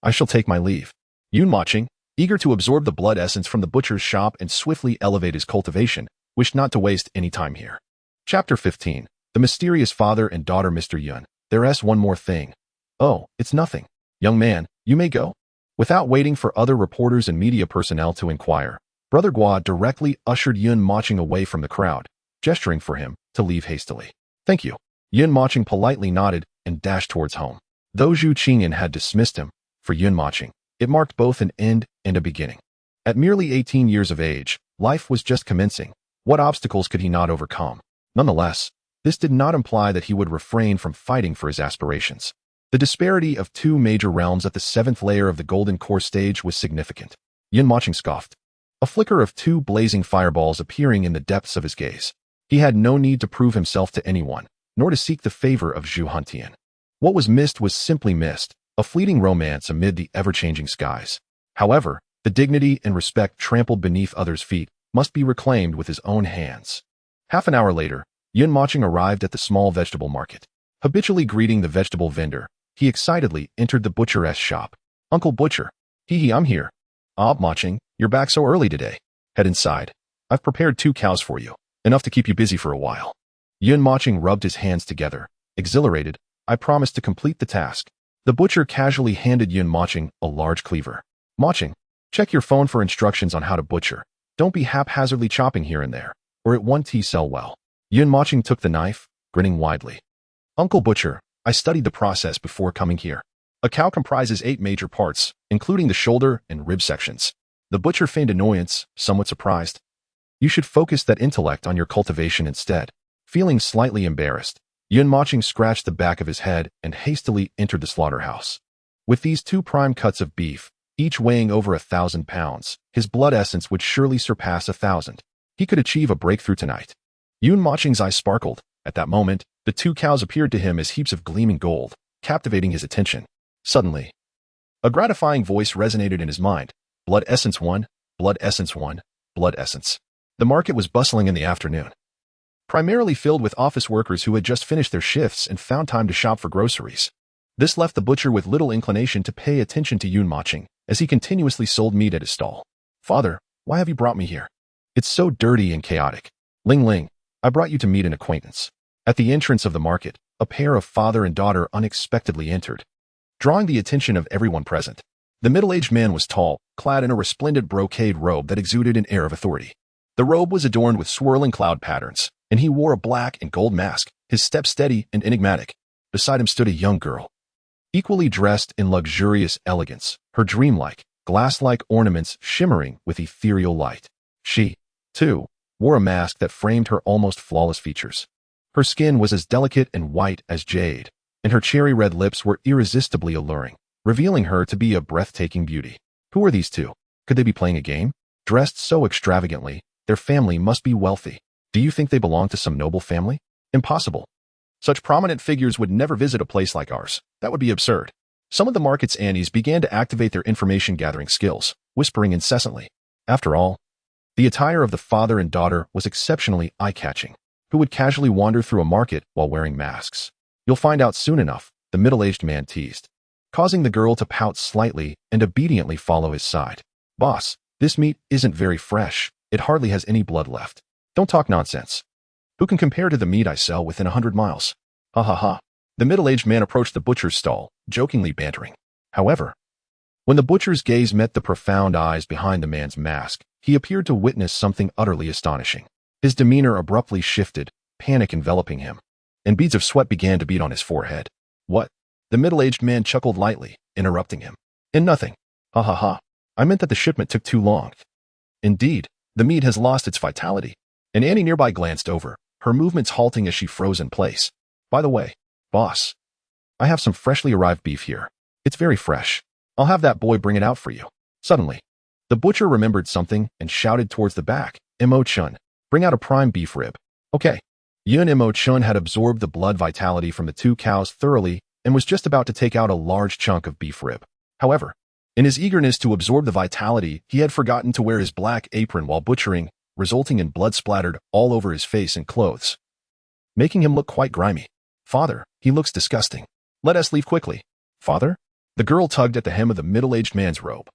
I shall take my leave. Yun Moching, eager to absorb the blood essence from the butcher's shop and swiftly elevate his cultivation, wished not to waste any time here. Chapter 15. The mysterious father and daughter Mr. Yun. There's one more thing. Oh, it's nothing. Young man, you may go. Without waiting for other reporters and media personnel to inquire, Brother Gua directly ushered Yun Moching away from the crowd, gesturing for him to leave hastily. Thank you. Yun Moching politely nodded and dashed towards home. Though Zhu Qingyan had dismissed him, for Yun Moching, it marked both an end and a beginning. At merely 18 years of age, life was just commencing. What obstacles could he not overcome? Nonetheless, this did not imply that he would refrain from fighting for his aspirations. The disparity of 2 major realms at the 7th layer of the Golden Core stage was significant. Yun Moching scoffed, a flicker of 2 blazing fireballs appearing in the depths of his gaze. He had no need to prove himself to anyone, nor to seek the favor of Zhu Huntian. What was missed was simply missed, a fleeting romance amid the ever-changing skies. However, the dignity and respect trampled beneath others' feet must be reclaimed with his own hands. Half an hour later, Yun Moching arrived at the small vegetable market. Habitually greeting the vegetable vendor, he excitedly entered the butcher's shop. Uncle Butcher. Hee, I'm here. Moching, you're back so early today. Head inside. I've prepared 2 cows for you, enough to keep you busy for a while. Yun Moching rubbed his hands together, exhilarated. I promised to complete the task. The butcher casually handed Yun Moching a large cleaver. Moching, check your phone for instructions on how to butcher. Don't be haphazardly chopping here and there, or it won't sell well. Yun Moching took the knife, grinning widely. Uncle Butcher, I studied the process before coming here. A cow comprises 8 major parts, including the shoulder and rib sections. The butcher feigned annoyance, somewhat surprised. You should focus that intellect on your cultivation instead. Feeling slightly embarrassed, Yun Mochen scratched the back of his head and hastily entered the slaughterhouse. With these 2 prime cuts of beef, each weighing over 1,000 pounds, his blood essence would surely surpass 1,000. He could achieve a breakthrough tonight. Yun Mochen's eyes sparkled. At that moment, the 2 cows appeared to him as heaps of gleaming gold, captivating his attention. Suddenly, a gratifying voice resonated in his mind. Blood essence 1, blood essence 1, blood essence. The market was bustling in the afternoon, primarily filled with office workers who had just finished their shifts and found time to shop for groceries. This left the butcher with little inclination to pay attention to Yun Mochen, as he continuously sold meat at his stall. Father, why have you brought me here? It's so dirty and chaotic. Ling Ling, I brought you to meet an acquaintance. At the entrance of the market, a pair of father and daughter unexpectedly entered, drawing the attention of everyone present. The middle-aged man was tall, clad in a resplendent brocade robe that exuded an air of authority. The robe was adorned with swirling cloud patterns, and he wore a black and gold mask, his step steady and enigmatic. Beside him stood a young girl, equally dressed in luxurious elegance, her dreamlike, glass-like ornaments shimmering with ethereal light. She, too, wore a mask that framed her almost flawless features. Her skin was as delicate and white as jade, and her cherry-red lips were irresistibly alluring, revealing her to be a breathtaking beauty. Who are these 2? Could they be playing a game? Dressed so extravagantly, their family must be wealthy. Do you think they belong to some noble family? Impossible. Such prominent figures would never visit a place like ours. That would be absurd. Some of the market's Annies began to activate their information-gathering skills, whispering incessantly. After all, the attire of the father and daughter was exceptionally eye-catching. Who would casually wander through a market while wearing masks? You'll find out soon enough, the middle-aged man teased, causing the girl to pout slightly and obediently follow his side. Boss, this meat isn't very fresh. It hardly has any blood left. Don't talk nonsense. Who can compare to the meat I sell within 100 miles? Ha ha ha. The middle-aged man approached the butcher's stall, jokingly bantering. However, when the butcher's gaze met the profound eyes behind the man's mask, he appeared to witness something utterly astonishing. His demeanor abruptly shifted, panic enveloping him, and beads of sweat began to bead on his forehead. What? The middle-aged man chuckled lightly, interrupting him. In nothing. Ha ha ha. I meant that the shipment took too long. Indeed, the meat has lost its vitality. And Annie nearby glanced over, her movements halting as she froze in place. By the way, boss, I have some freshly arrived beef here. It's very fresh. I'll have that boy bring it out for you. Suddenly, the butcher remembered something and shouted towards the back. Mochen, bring out a prime beef rib. Okay. Yun Mochen had absorbed the blood vitality from the 2 cows thoroughly and was just about to take out a large chunk of beef rib. However, in his eagerness to absorb the vitality, he had forgotten to wear his black apron while butchering, resulting in blood splattered all over his face and clothes, making him look quite grimy. Father, he looks disgusting. Let us leave quickly. Father? The girl tugged at the hem of the middle-aged man's robe,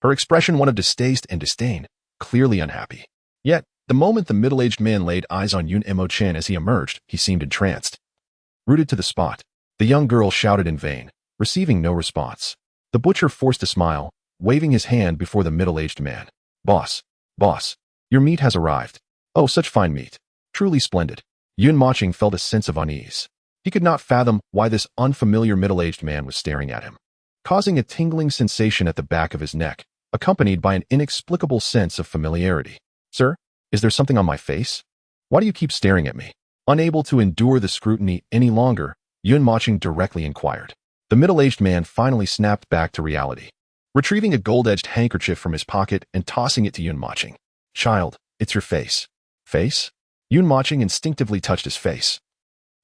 her expression one of distaste and disdain, clearly unhappy. Yet, the moment the middle-aged man laid eyes on Yun Mochen as he emerged, he seemed entranced. Rooted to the spot, the young girl shouted in vain, receiving no response. The butcher forced a smile, waving his hand before the middle-aged man. Boss, your meat has arrived. Oh, such fine meat. Truly splendid. Yun Mochen felt a sense of unease. He could not fathom why this unfamiliar middle-aged man was staring at him, causing a tingling sensation at the back of his neck, accompanied by an inexplicable sense of familiarity. Sir, is there something on my face? Why do you keep staring at me? Unable to endure the scrutiny any longer, Yun Mochen directly inquired. The middle-aged man finally snapped back to reality, retrieving a gold-edged handkerchief from his pocket and tossing it to Yun Mochen. Child, it's your face. Face? Yun Mochen instinctively touched his face,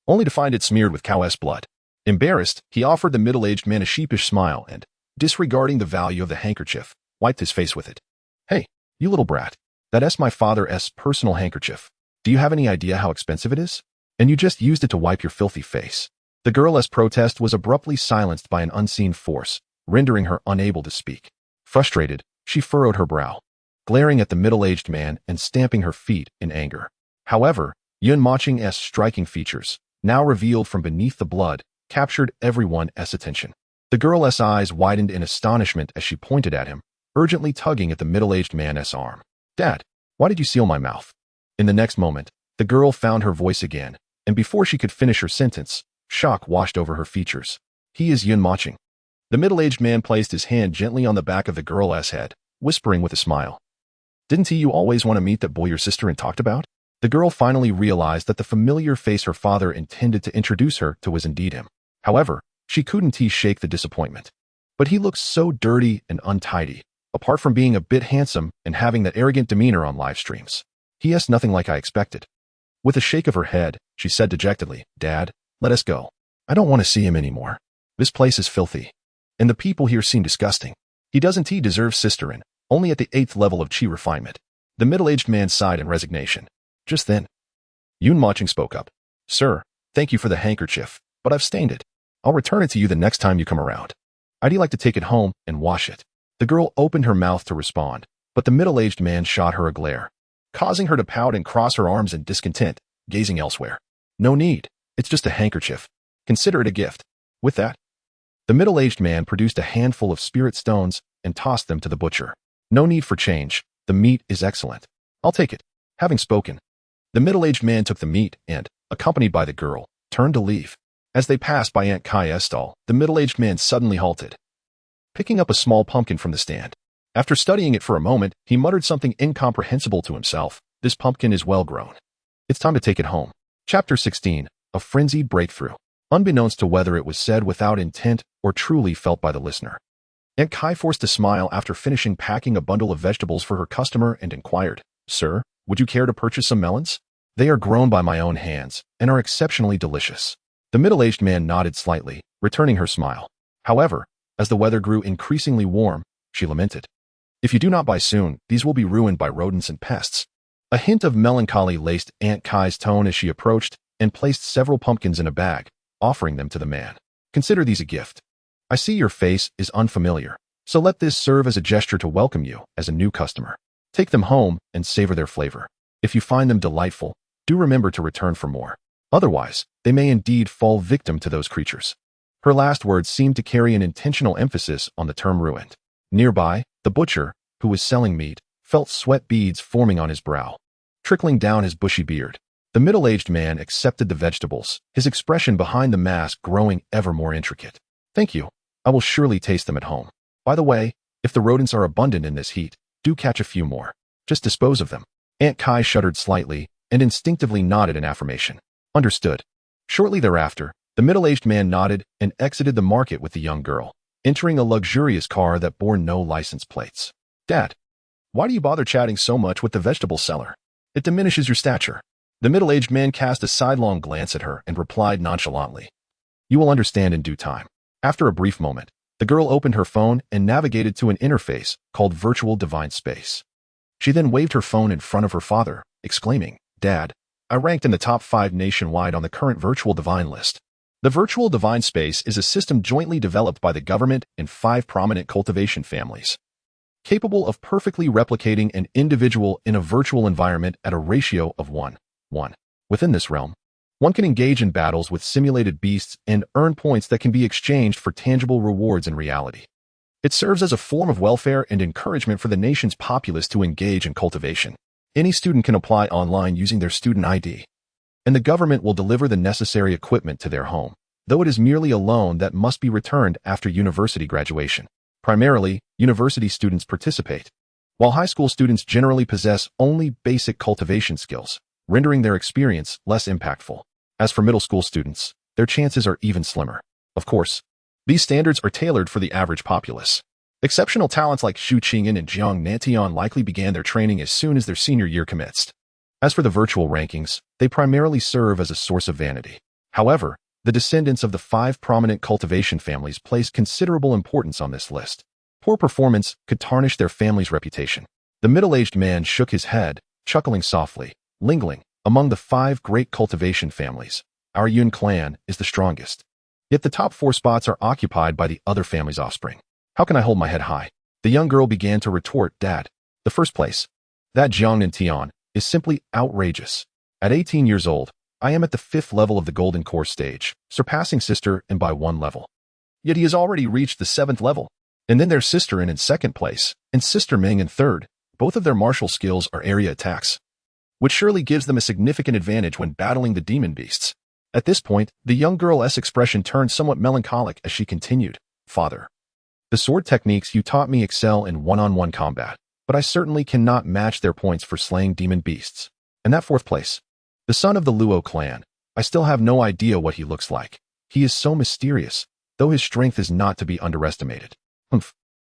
only to find it smeared with cow's blood. Embarrassed, he offered the middle-aged man a sheepish smile and, disregarding the value of the handkerchief, wiped his face with it. Hey, you little brat. That's my father's personal handkerchief. Do you have any idea how expensive it is? And you just used it to wipe your filthy face. The girl's protest was abruptly silenced by an unseen force, rendering her unable to speak. Frustrated, she furrowed her brow, glaring at the middle-aged man and stamping her feet in anger. However, Yun Mochen's striking features, now revealed from beneath the blood, captured everyone's attention. The girl's eyes widened in astonishment as she pointed at him, urgently tugging at the middle-aged man's arm. Dad, why did you seal my mouth? In the next moment, the girl found her voice again, and before she could finish her sentence, shock washed over her features. He is Yun Mochen. The middle-aged man placed his hand gently on the back of the girl's head, whispering with a smile. Didn't you always want to meet that boy your sister and talked about? The girl finally realized that the familiar face her father intended to introduce her to was indeed him. However, she couldn't shake the disappointment. But he looked so dirty and untidy, apart from being a bit handsome and having that arrogant demeanor on live streams. He is nothing like I expected. With a shake of her head, she said dejectedly, Dad, let us go. I don't want to see him anymore. This place is filthy. And the people here seem disgusting. He doesn't deserve sisterin, only at the 8th level of chi refinement. The middle-aged man sighed in resignation. Just then, Mochen spoke up. Sir, thank you for the handkerchief, but I've stained it. I'll return it to you the next time you come around. I'd like to take it home and wash it. The girl opened her mouth to respond, but the middle-aged man shot her a glare, causing her to pout and cross her arms in discontent, gazing elsewhere. No need. It's just a handkerchief. Consider it a gift. With that, the middle-aged man produced a handful of spirit stones and tossed them to the butcher. No need for change. The meat is excellent. I'll take it. Having spoken, the middle-aged man took the meat and, accompanied by the girl, turned to leave. As they passed by Aunt Kai's stall, the middle-aged man suddenly halted, picking up a small pumpkin from the stand. After studying it for a moment, he muttered something incomprehensible to himself. This pumpkin is well grown. It's time to take it home. Chapter 16, A Frenzied Breakthrough. Unbeknownst to whether it was said without intent or truly felt by the listener, Aunt Kai forced a smile after finishing packing a bundle of vegetables for her customer and inquired, Sir, would you care to purchase some melons? They are grown by my own hands and are exceptionally delicious. The middle-aged man nodded slightly, returning her smile. However, as the weather grew increasingly warm, she lamented. If you do not buy soon, these will be ruined by rodents and pests. A hint of melancholy laced Aunt Kai's tone as she approached and placed several pumpkins in a bag, offering them to the man. Consider these a gift. I see your face is unfamiliar, so let this serve as a gesture to welcome you as a new customer. Take them home and savor their flavor. If you find them delightful, do remember to return for more. Otherwise, they may indeed fall victim to those creatures. Her last words seemed to carry an intentional emphasis on the term ruined. Nearby, the butcher, who was selling meat, felt sweat beads forming on his brow, trickling down his bushy beard. The middle-aged man accepted the vegetables, his expression behind the mask growing ever more intricate. Thank you. I will surely taste them at home. By the way, if the rodents are abundant in this heat, do catch a few more. Just dispose of them. Aunt Kai shuddered slightly and instinctively nodded in affirmation. Understood. Shortly thereafter, the middle-aged man nodded and exited the market with the young girl, entering a luxurious car that bore no license plates. Dad, why do you bother chatting so much with the vegetable seller? It diminishes your stature. The middle-aged man cast a sidelong glance at her and replied nonchalantly. You will understand in due time. After a brief moment, the girl opened her phone and navigated to an interface called Virtual Divine Space. She then waved her phone in front of her father, exclaiming, Dad, I ranked in the top 5 nationwide on the current Virtual Divine list. The Virtual Divine Space is a system jointly developed by the government and 5 prominent cultivation families, capable of perfectly replicating an individual in a virtual environment at a ratio of 1:1. Within this realm, one can engage in battles with simulated beasts and earn points that can be exchanged for tangible rewards in reality. It serves as a form of welfare and encouragement for the nation's populace to engage in cultivation. Any student can apply online using their student ID, and the government will deliver the necessary equipment to their home, though it is merely a loan that must be returned after university graduation. Primarily, university students participate, while high school students generally possess only basic cultivation skills, rendering their experience less impactful. As for middle school students, their chances are even slimmer. Of course, these standards are tailored for the average populace. Exceptional talents like Xu Qingyan and Jiang Nantian likely began their training as soon as their senior year commenced. As for the virtual rankings, they primarily serve as a source of vanity. However, the descendants of the 5 prominent cultivation families place considerable importance on this list. Poor performance could tarnish their family's reputation. The middle-aged man shook his head, chuckling softly. Lingling, among the 5 great cultivation families, our Yun clan is the strongest. Yet the top 4 spots are occupied by the other family's offspring. How can I hold my head high? The young girl began to retort, Dad. The first place, that Jiang and Tian, is simply outrageous. At 18 years old, I am at the 5th level of the Golden Core stage, surpassing sister and by 1 level. Yet he has already reached the 7th level. And then there's sister in 2nd place, and sister Ming in 3rd. Both of their martial skills are area attacks, which surely gives them a significant advantage when battling the demon beasts. At this point, the young girl's expression turned somewhat melancholic as she continued, Father, The sword techniques you taught me excel in one-on-one combat, but I certainly cannot match their points for slaying demon beasts. And that fourth place, the son of the Luo clan, I still have no idea what he looks like. He is so mysterious, though his strength is not to be underestimated. Humph.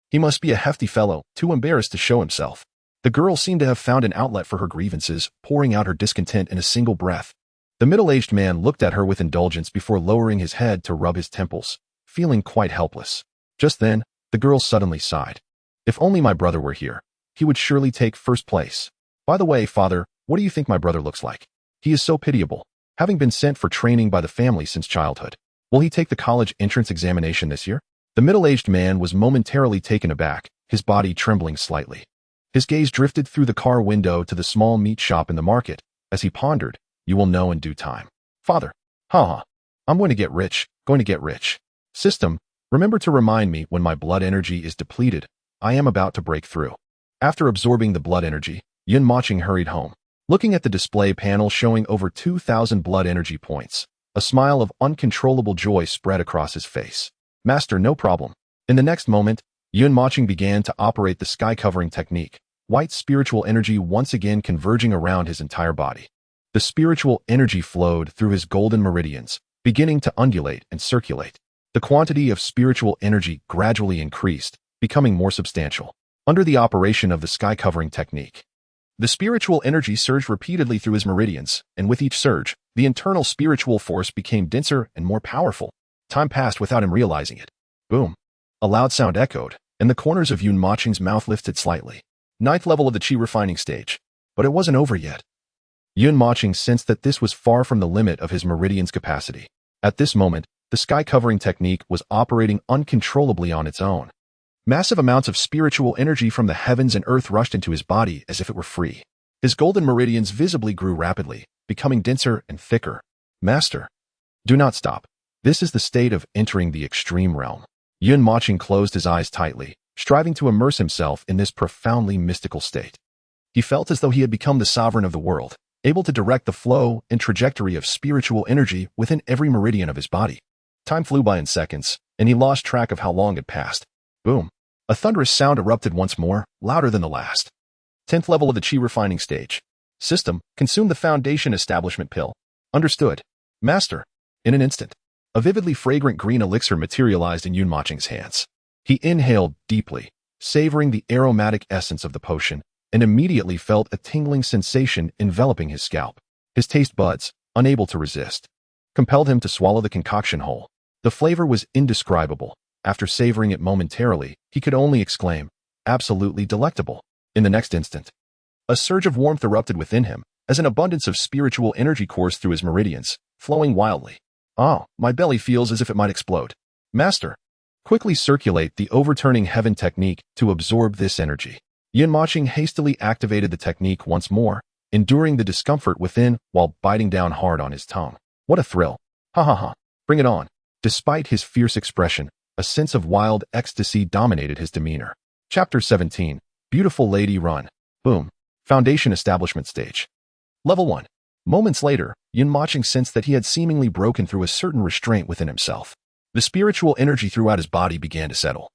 He must be a hefty fellow, too embarrassed to show himself. The girl seemed to have found an outlet for her grievances, pouring out her discontent in a single breath. The middle-aged man looked at her with indulgence before lowering his head to rub his temples, feeling quite helpless. Just then, the girl suddenly sighed. If only my brother were here, he would surely take first place. By the way, father, what do you think my brother looks like? He is so pitiable, having been sent for training by the family since childhood. Will he take the college entrance examination this year? The middle-aged man was momentarily taken aback, his body trembling slightly. His gaze drifted through the car window to the small meat shop in the market. As he pondered, you will know in due time. Father, I'm going to get rich, System, remember to remind me when my blood energy is depleted. I am about to break through. After absorbing the blood energy, Mochen hurried home. Looking at the display panel showing over 2,000 blood energy points, a smile of uncontrollable joy spread across his face. Master, no problem. In the next moment, Mochen began to operate the sky-covering technique, white spiritual energy once again converging around his entire body. The spiritual energy flowed through his golden meridians, beginning to undulate and circulate. The quantity of spiritual energy gradually increased, becoming more substantial. Under the operation of the sky-covering technique, the spiritual energy surged repeatedly through his meridians, and with each surge, the internal spiritual force became denser and more powerful. Time passed without him realizing it. Boom. A loud sound echoed, and the corners of Mochen's mouth lifted slightly. 9th level of the chi refining stage. But it wasn't over yet. Mochen sensed that this was far from the limit of his meridian's capacity. At this moment, the sky-covering technique was operating uncontrollably on its own. Massive amounts of spiritual energy from the heavens and earth rushed into his body as if it were free. His golden meridians visibly grew rapidly, becoming denser and thicker. Master, do not stop. This is the state of entering the extreme realm. Mochen closed his eyes tightly, striving to immerse himself in this profoundly mystical state. He felt as though he had become the sovereign of the world, able to direct the flow and trajectory of spiritual energy within every meridian of his body. Time flew by in seconds, and he lost track of how long had passed. Boom. A thunderous sound erupted once more, louder than the last. 10th level of the chi refining stage. System, consume the foundation establishment pill. Understood. Master. In an instant, a vividly fragrant green elixir materialized in Mochen's hands. He inhaled deeply, savoring the aromatic essence of the potion, and immediately felt a tingling sensation enveloping his scalp. His taste buds, unable to resist, compelled him to swallow the concoction whole. The flavor was indescribable. After savoring it momentarily, he could only exclaim, absolutely delectable. In the next instant, a surge of warmth erupted within him, as an abundance of spiritual energy coursed through his meridians, flowing wildly. Oh, my belly feels as if it might explode. Master, quickly circulate the overturning heaven technique to absorb this energy. Mochen hastily activated the technique once more, enduring the discomfort within while biting down hard on his tongue. What a thrill. Bring it on. Despite his fierce expression, a sense of wild ecstasy dominated his demeanor. Chapter 17. Beautiful Lady Run. Boom. Foundation Establishment Stage. Level 1. Moments later, Mochen sensed that he had seemingly broken through a certain restraint within himself. The spiritual energy throughout his body began to settle,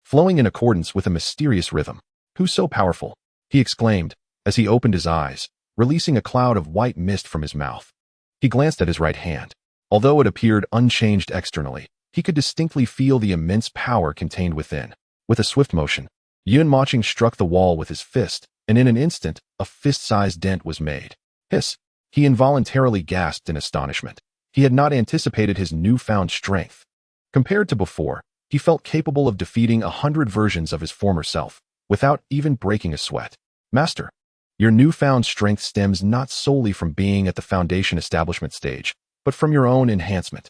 flowing in accordance with a mysterious rhythm. Who's so powerful? He exclaimed, as he opened his eyes, releasing a cloud of white mist from his mouth. He glanced at his right hand. Although it appeared unchanged externally, he could distinctly feel the immense power contained within. With a swift motion, Mochen struck the wall with his fist, and in an instant, a fist-sized dent was made. Hiss! He involuntarily gasped in astonishment. He had not anticipated his newfound strength. Compared to before, he felt capable of defeating 100 versions of his former self, without even breaking a sweat. Master, your newfound strength stems not solely from being at the foundation establishment stage, but from your own enhancement.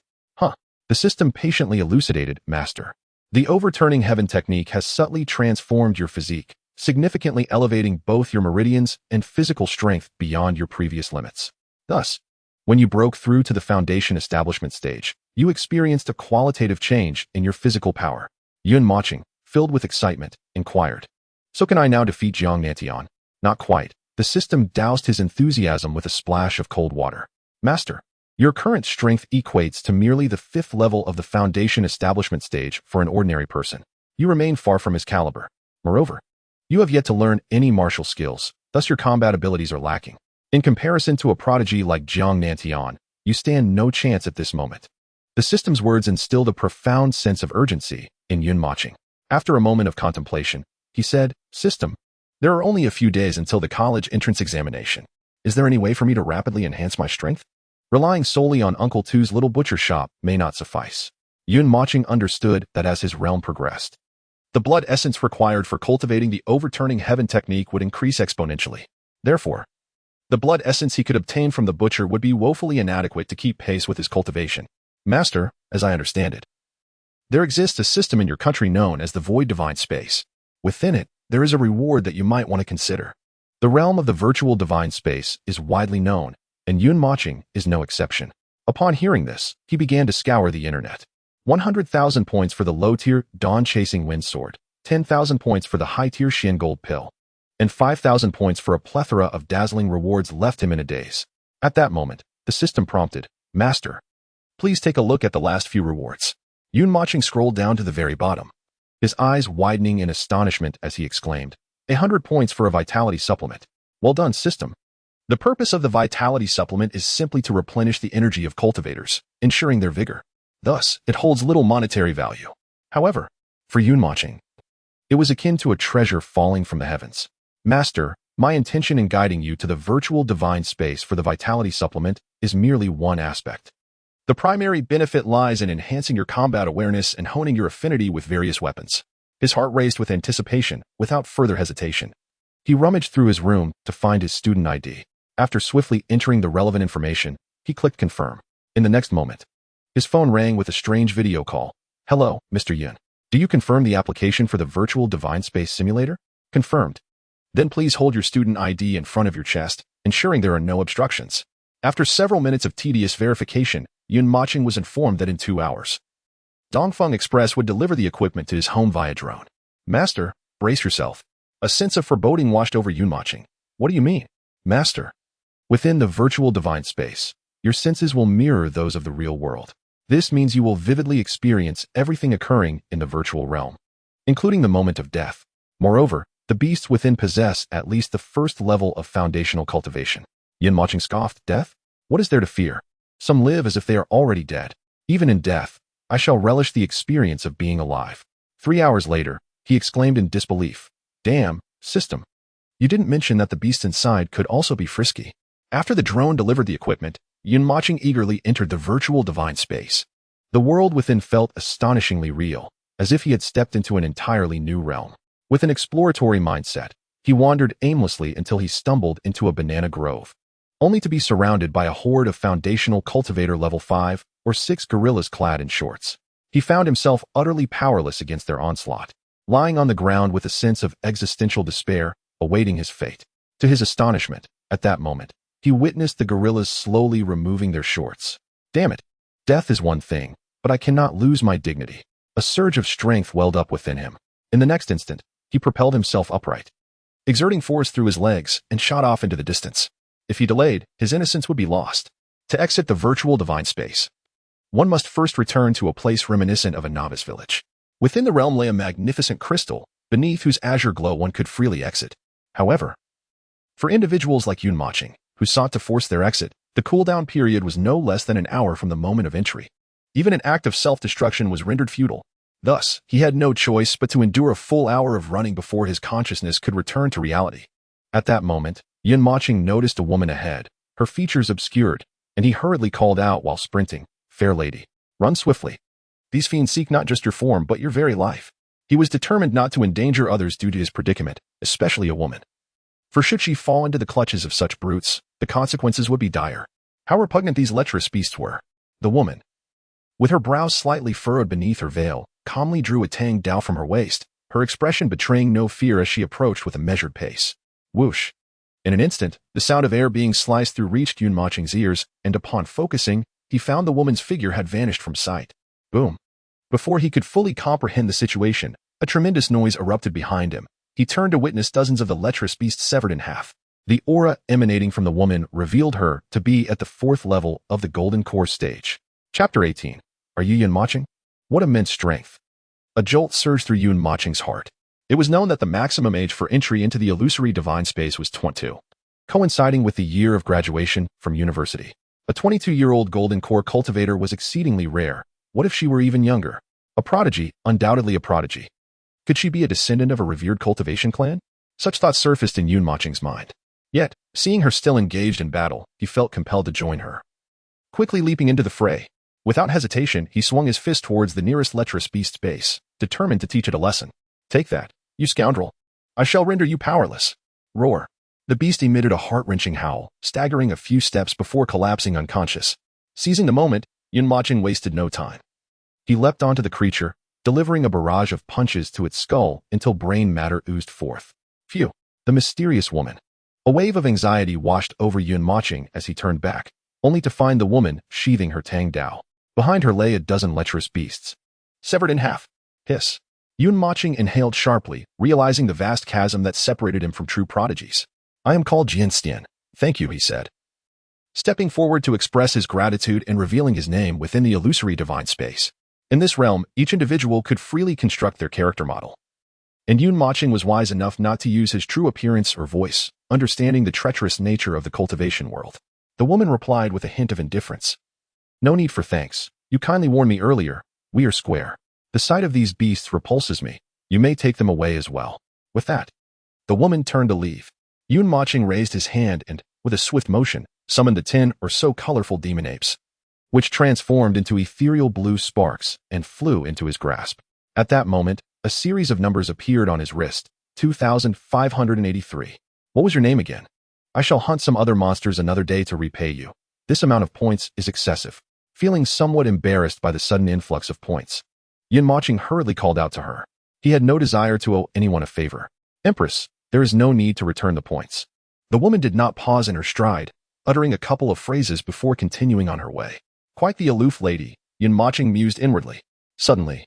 The system patiently elucidated, Master. The overturning heaven technique has subtly transformed your physique, significantly elevating both your meridians and physical strength beyond your previous limits. Thus, when you broke through to the foundation establishment stage, you experienced a qualitative change in your physical power. Mochen, filled with excitement, inquired. So can I now defeat Jiang Nantian? Not quite. The system doused his enthusiasm with a splash of cold water. Master, your current strength equates to merely the 5th level of the foundation establishment stage for an ordinary person. you remain far from his caliber. Moreover, you have yet to learn any martial skills, thus your combat abilities are lacking. In comparison to a prodigy like Jiang Nantian, you stand no chance at this moment. The system's words instilled a profound sense of urgency in Yun Mochen. After a moment of contemplation, he said, "System, there are only a few days until the college entrance examination. Is there any way for me to rapidly enhance my strength? Relying solely on Uncle Tu's little butcher shop may not suffice." Yun Mochen understood that as his realm progressed, the blood essence required for cultivating the overturning heaven technique would increase exponentially. Therefore, the blood essence he could obtain from the butcher would be woefully inadequate to keep pace with his cultivation. Master, as I understand it, there exists a system in your country known as the Void Divine Space. Within it, there is a reward that you might want to consider. The realm of the virtual divine space is widely known, and Yun Mochen is no exception. Upon hearing this, he began to scour the internet. 100,000 points for the low-tier Dawn-Chasing Wind Sword, 10,000 points for the high-tier Shin Gold Pill, and 5,000 points for a plethora of dazzling rewards left him in a daze. At that moment, the system prompted, "Master, please take a look at the last few rewards." Yun Mochen scrolled down to the very bottom, his eyes widening in astonishment as he exclaimed, 100 points for a vitality supplement. Well done, system. The purpose of the vitality supplement is simply to replenish the energy of cultivators, ensuring their vigor. Thus, it holds little monetary value. However, for Yun Mochen, it was akin to a treasure falling from the heavens. Master, my intention in guiding you to the virtual divine space for the vitality supplement is merely one aspect. The primary benefit lies in enhancing your combat awareness and honing your affinity with various weapons. His heart raced with anticipation, without further hesitation. He rummaged through his room to find his student ID. After swiftly entering the relevant information, he clicked confirm. In the next moment, his phone rang with a strange video call. "Hello, Mr. Yun. Do you confirm the application for the virtual divine space simulator?" "Confirmed." "Then please hold your student ID in front of your chest, ensuring there are no obstructions." After several minutes of tedious verification, Yun Mochen was informed that in 2 hours, Dongfeng Express would deliver the equipment to his home via drone. "Master, brace yourself." A sense of foreboding washed over Yun Mochen. "What do you mean?" "Master, within the virtual divine space, your senses will mirror those of the real world. This means you will vividly experience everything occurring in the virtual realm, including the moment of death. Moreover, the beasts within possess at least the first level of foundational cultivation." Yun Mochen scoffed. "Death? What is there to fear? Some live as if they are already dead. Even in death, I shall relish the experience of being alive." 3 hours later, he exclaimed in disbelief, "Damn, system. You didn't mention that the beasts inside could also be frisky." After the drone delivered the equipment, Yun Mochen eagerly entered the virtual divine space. The world within felt astonishingly real, as if he had stepped into an entirely new realm. With an exploratory mindset, he wandered aimlessly until he stumbled into a banana grove, only to be surrounded by a horde of foundational cultivator level 5 or 6 gorillas clad in shorts. He found himself utterly powerless against their onslaught, lying on the ground with a sense of existential despair, awaiting his fate. To his astonishment, at that moment, he witnessed the gorillas slowly removing their shorts. Damn it! Death is one thing, but I cannot lose my dignity. A surge of strength welled up within him. In the next instant, he propelled himself upright, exerting force through his legs, and shot off into the distance. If he delayed, his innocence would be lost. To exit the virtual divine space, one must first return to a place reminiscent of a novice village. Within the realm lay a magnificent crystal, beneath whose azure glow one could freely exit. However, for individuals like Yun Mochen, who sought to force their exit, the cooldown period was no less than an hour from the moment of entry. Even an act of self-destruction was rendered futile. Thus, he had no choice but to endure a full hour of running before his consciousness could return to reality. At that moment, Yun Mochen noticed a woman ahead, her features obscured, and he hurriedly called out while sprinting, "Fair lady, run swiftly. These fiends seek not just your form but your very life." He was determined not to endanger others due to his predicament, especially a woman. For should she fall into the clutches of such brutes, the consequences would be dire. How repugnant these lecherous beasts were. The woman, with her brows slightly furrowed beneath her veil, calmly drew a tang dao from her waist, her expression betraying no fear as she approached with a measured pace. Whoosh! In an instant, the sound of air being sliced through reached Yun Mochen's ears, and upon focusing, he found the woman's figure had vanished from sight. Boom! Before he could fully comprehend the situation, a tremendous noise erupted behind him. He turned to witness dozens of the lecherous beasts severed in half. The aura emanating from the woman revealed her to be at the 4th level of the Golden Core stage. Chapter 18. Are you Yun Mochen? What immense strength! A jolt surged through Yun Moching's heart. It was known that the maximum age for entry into the illusory divine space was 22, coinciding with the year of graduation from university. A 22-year-old golden core cultivator was exceedingly rare. What if she were even younger? A prodigy, undoubtedly a prodigy. Could she be a descendant of a revered cultivation clan? Such thoughts surfaced in Yun Moching's mind. Yet, seeing her still engaged in battle, he felt compelled to join her. Quickly leaping into the fray, without hesitation, he swung his fist towards the nearest lecherous beast's base, determined to teach it a lesson. Take that, you scoundrel. I shall render you powerless. Roar. The beast emitted a heart-wrenching howl, staggering a few steps before collapsing unconscious. Seizing the moment, Yun Moching wasted no time. He leapt onto the creature, delivering a barrage of punches to its skull until brain matter oozed forth. Phew. The mysterious woman. A wave of anxiety washed over Yun Moching as he turned back, only to find the woman sheathing her Tang Dao. Behind her lay a dozen lecherous beasts. Severed in half. Hiss. Yun Moching inhaled sharply, realizing the vast chasm that separated him from true prodigies. I am called Jian Stian. Thank you, he said. Stepping forward to express his gratitude and revealing his name within the illusory divine space. In this realm, each individual could freely construct their character model. And Yun Moching was wise enough not to use his true appearance or voice, understanding the treacherous nature of the cultivation world. The woman replied with a hint of indifference. No need for thanks. You kindly warned me earlier. We are square. The sight of these beasts repulses me. You may take them away as well. With that, the woman turned to leave. Yun Moching raised his hand and, with a swift motion, summoned the 10 or so colorful demon apes, which transformed into ethereal blue sparks and flew into his grasp. At that moment, a series of numbers appeared on his wrist. 2,583. What was your name again? I shall hunt some other monsters another day to repay you. This amount of points is excessive. Feeling somewhat embarrassed by the sudden influx of points, Yun Moching hurriedly called out to her. He had no desire to owe anyone a favor. Empress, there is no need to return the points. The woman did not pause in her stride, uttering a couple of phrases before continuing on her way. Quite the aloof lady, Yun Moching mused inwardly. Suddenly,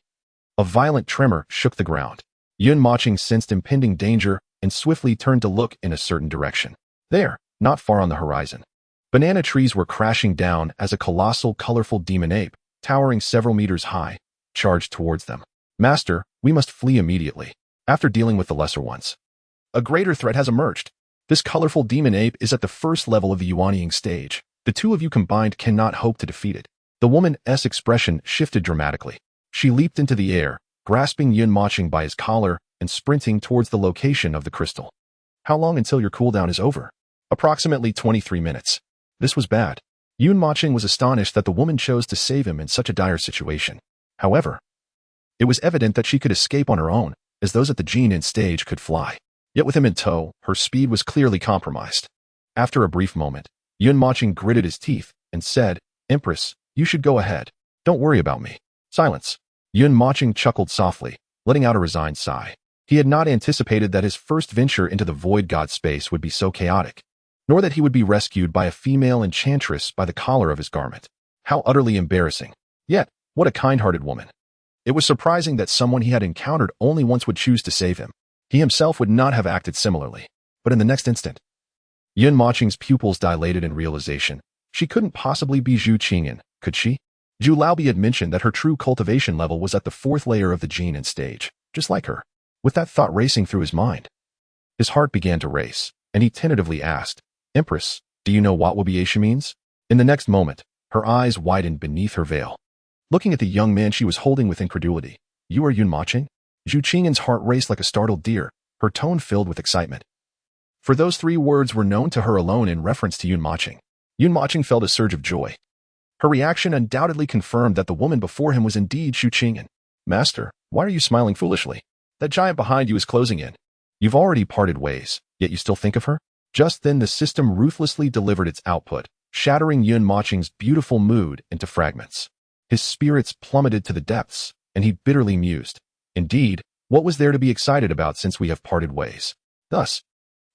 a violent tremor shook the ground. Yun Moching sensed impending danger and swiftly turned to look in a certain direction. There, not far on the horizon, banana trees were crashing down as a colossal, colorful demon ape, towering several meters high, charged towards them. Master, we must flee immediately. After dealing with the lesser ones, a greater threat has emerged. This colorful demon ape is at the first level of the Yuanying stage. The two of you combined cannot hope to defeat it. The woman's expression shifted dramatically. She leaped into the air, grasping Yun Moching by his collar and sprinting towards the location of the crystal. How long until your cooldown is over? Approximately 23 minutes. This was bad. Yun Moching was astonished that the woman chose to save him in such a dire situation. However, it was evident that she could escape on her own, as those at the Jin stage could fly. Yet with him in tow, her speed was clearly compromised. After a brief moment, Yun Moching gritted his teeth and said, Empress, you should go ahead. Don't worry about me. Silence. Yun Moching chuckled softly, letting out a resigned sigh. He had not anticipated that his first venture into the void god space would be so chaotic, nor that he would be rescued by a female enchantress by the collar of his garment. How utterly embarrassing. Yet, what a kind-hearted woman. It was surprising that someone he had encountered only once would choose to save him. He himself would not have acted similarly. But in the next instant, Yun Moching's pupils dilated in realization. She couldn't possibly be Zhu Qingyan, could she? Zhu Laobi had mentioned that her true cultivation level was at the 4th layer of the Jin stage, just like her. With that thought racing through his mind, his heart began to race, and he tentatively asked, Empress, do you know what Wabiashi means? In the next moment, her eyes widened beneath her veil. Looking at the young man she was holding with incredulity. You are Yun Moching? Zhu Qingyan's heart raced like a startled deer, her tone filled with excitement. For those 3 words were known to her alone in reference to Yun Moching. Yun Moching felt a surge of joy. Her reaction undoubtedly confirmed that the woman before him was indeed Zhu Qingyan. Master, why are you smiling foolishly? That giant behind you is closing in. You've already parted ways, yet you still think of her? Just then the system ruthlessly delivered its output, shattering Yun Moching's beautiful mood into fragments. His spirits plummeted to the depths, and he bitterly mused. Indeed, what was there to be excited about since we have parted ways? Thus,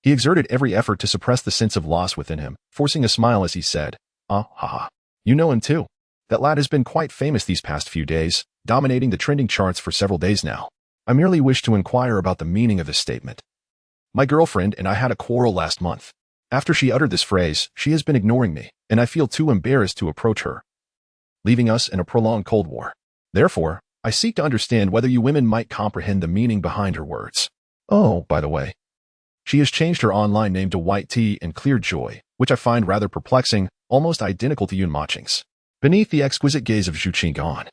he exerted every effort to suppress the sense of loss within him, forcing a smile as he said, haha. You know him too. That lad has been quite famous these past few days, dominating the trending charts for several days now. I merely wish to inquire about the meaning of this statement. My girlfriend and I had a quarrel last month. After she uttered this phrase, she has been ignoring me, and I feel too embarrassed to approach her, leaving us in a prolonged Cold War. Therefore, I seek to understand whether you women might comprehend the meaning behind her words. Oh, by the way, she has changed her online name to White Tea and Clear Joy, which I find rather perplexing, almost identical to Yun Moching's. Beneath the exquisite gaze of Zhu Qinggan,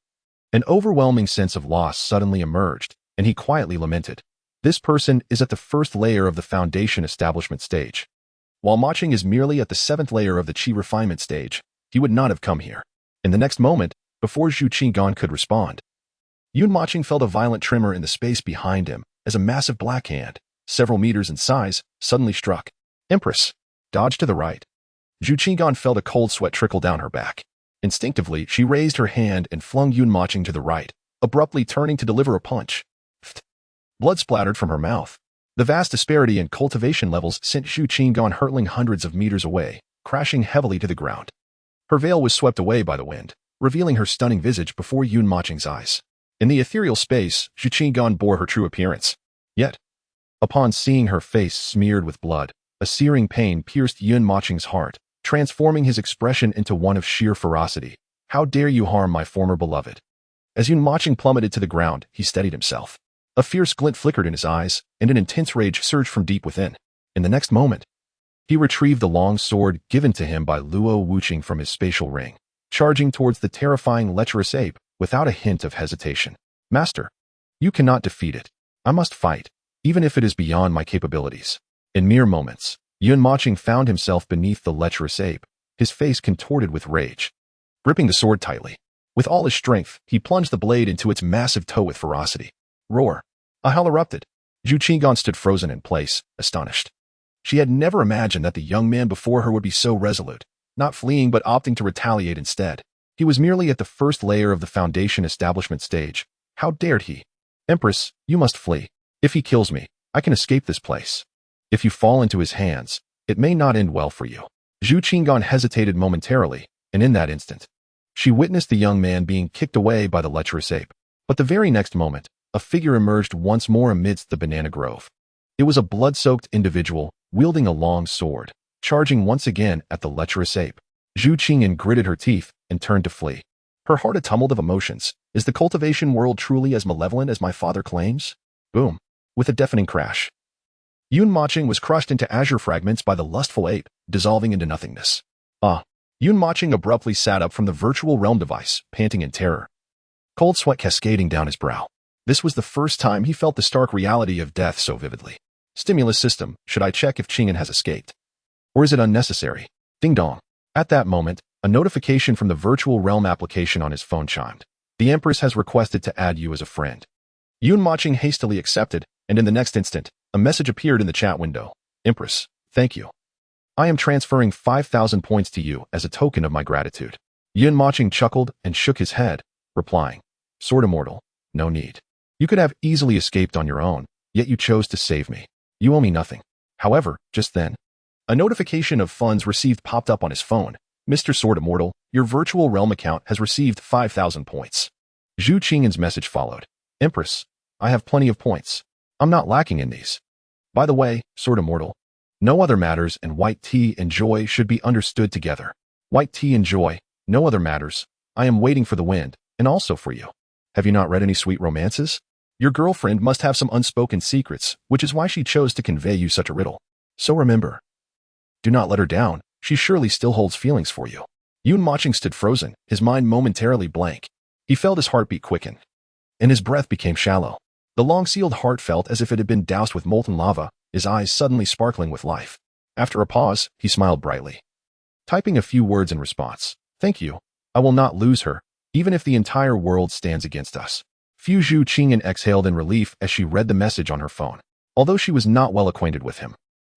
an overwhelming sense of loss suddenly emerged, and he quietly lamented. This person is at the first layer of the foundation establishment stage. While Moching is merely at the 7th layer of the Qi refinement stage, he would not have come here. In the next moment, before Zhu Qinggan could respond, Yun Moching felt a violent tremor in the space behind him as a massive black hand, several meters in size, suddenly struck. Empress, dodge to the right. Zhu Qinggan felt a cold sweat trickle down her back. Instinctively, she raised her hand and flung Yun Moching to the right, abruptly turning to deliver a punch. Blood splattered from her mouth. The vast disparity in cultivation levels sent Zhu Qinggan hurtling hundreds of meters away, crashing heavily to the ground. Her veil was swept away by the wind, revealing her stunning visage before Yun Moching's eyes. In the ethereal space, Zhu Qinggan bore her true appearance. Yet, upon seeing her face smeared with blood, a searing pain pierced Yun Moching's heart, transforming his expression into one of sheer ferocity. How dare you harm my former beloved? As Yun Moching plummeted to the ground, he steadied himself. A fierce glint flickered in his eyes, and an intense rage surged from deep within. In the next moment, he retrieved the long sword given to him by Luo Wuqing from his spatial ring, charging towards the terrifying lecherous ape without a hint of hesitation. Master, you cannot defeat it. I must fight, even if it is beyond my capabilities. In mere moments, Yun Moching found himself beneath the lecherous ape, his face contorted with rage. Gripping the sword tightly, with all his strength, he plunged the blade into its massive toe with ferocity. Roar. A howl erupted. Zhu Qinggan stood frozen in place, astonished. She had never imagined that the young man before her would be so resolute, not fleeing but opting to retaliate instead. He was merely at the first layer of the foundation establishment stage. How dared he? Empress, you must flee. If he kills me, I can escape this place. If you fall into his hands, it may not end well for you. Zhu Qinggan hesitated momentarily, and in that instant, she witnessed the young man being kicked away by the lecherous ape. But the very next moment, a figure emerged once more amidst the banana grove. It was a blood-soaked individual, wielding a long sword, charging once again at the lecherous ape. Zhu Qinggan gritted her teeth and turned to flee. Her heart a tumult of emotions. Is the cultivation world truly as malevolent as my father claims? Boom. With a deafening crash, Yun Moching was crushed into azure fragments by the lustful ape, dissolving into nothingness. Yun Moching abruptly sat up from the virtual realm device, panting in terror, cold sweat cascading down his brow. This was the first time he felt the stark reality of death so vividly. Stimulus system, should I check if Qingyan has escaped? Or is it unnecessary? Ding dong. At that moment, a notification from the virtual realm application on his phone chimed. The Empress has requested to add you as a friend. Yun Moching hastily accepted, and in the next instant, a message appeared in the chat window. Empress, thank you. I am transferring 5,000 points to you as a token of my gratitude. Yun Moching chuckled and shook his head, replying, Sword Immortal, no need. You could have easily escaped on your own, yet you chose to save me. You owe me nothing. However, just then, a notification of funds received popped up on his phone. Mr. Sword Immortal, your virtual realm account has received 5,000 points. Zhu Qingyan's message followed. Empress, I have plenty of points. I'm not lacking in these. By the way, Sword Immortal, no other matters and white tea and joy should be understood together. White tea and joy, no other matters. I am waiting for the wind, and also for you. Have you not read any sweet romances? Your girlfriend must have some unspoken secrets, which is why she chose to convey you such a riddle. So remember, do not let her down. She surely still holds feelings for you. Yun Moching stood frozen, his mind momentarily blank. He felt his heartbeat quicken, and his breath became shallow. The long-sealed heart felt as if it had been doused with molten lava, his eyes suddenly sparkling with life. After a pause, he smiled brightly, typing a few words in response. Thank you. I will not lose her, even if the entire world stands against us. Zhu Qingyan exhaled in relief as she read the message on her phone. Although she was not well acquainted with him,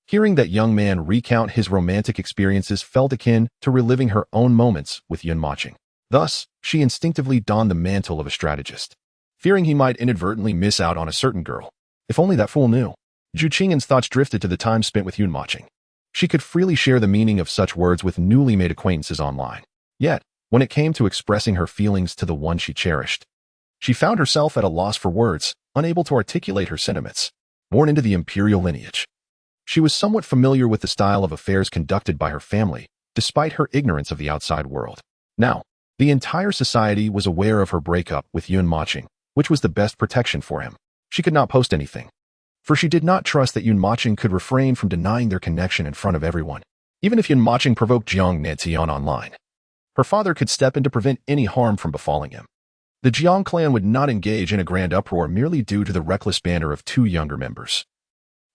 hearing that young man recount his romantic experiences felt akin to reliving her own moments with Yun Moching. Thus, she instinctively donned the mantle of a strategist, fearing he might inadvertently miss out on a certain girl. If only that fool knew. Zhu Qingyan's thoughts drifted to the time spent with Yun Moching. She could freely share the meaning of such words with newly made acquaintances online. Yet, when it came to expressing her feelings to the one she cherished, she found herself at a loss for words, unable to articulate her sentiments. Born into the imperial lineage, she was somewhat familiar with the style of affairs conducted by her family, despite her ignorance of the outside world. Now, the entire society was aware of her breakup with Yun Moching, which was the best protection for him. She could not post anything, for she did not trust that Mochen could refrain from denying their connection in front of everyone. Even if Mochen provoked Jiang Netian online, her father could step in to prevent any harm from befalling him. The Jiang clan would not engage in a grand uproar merely due to the reckless banter of two younger members,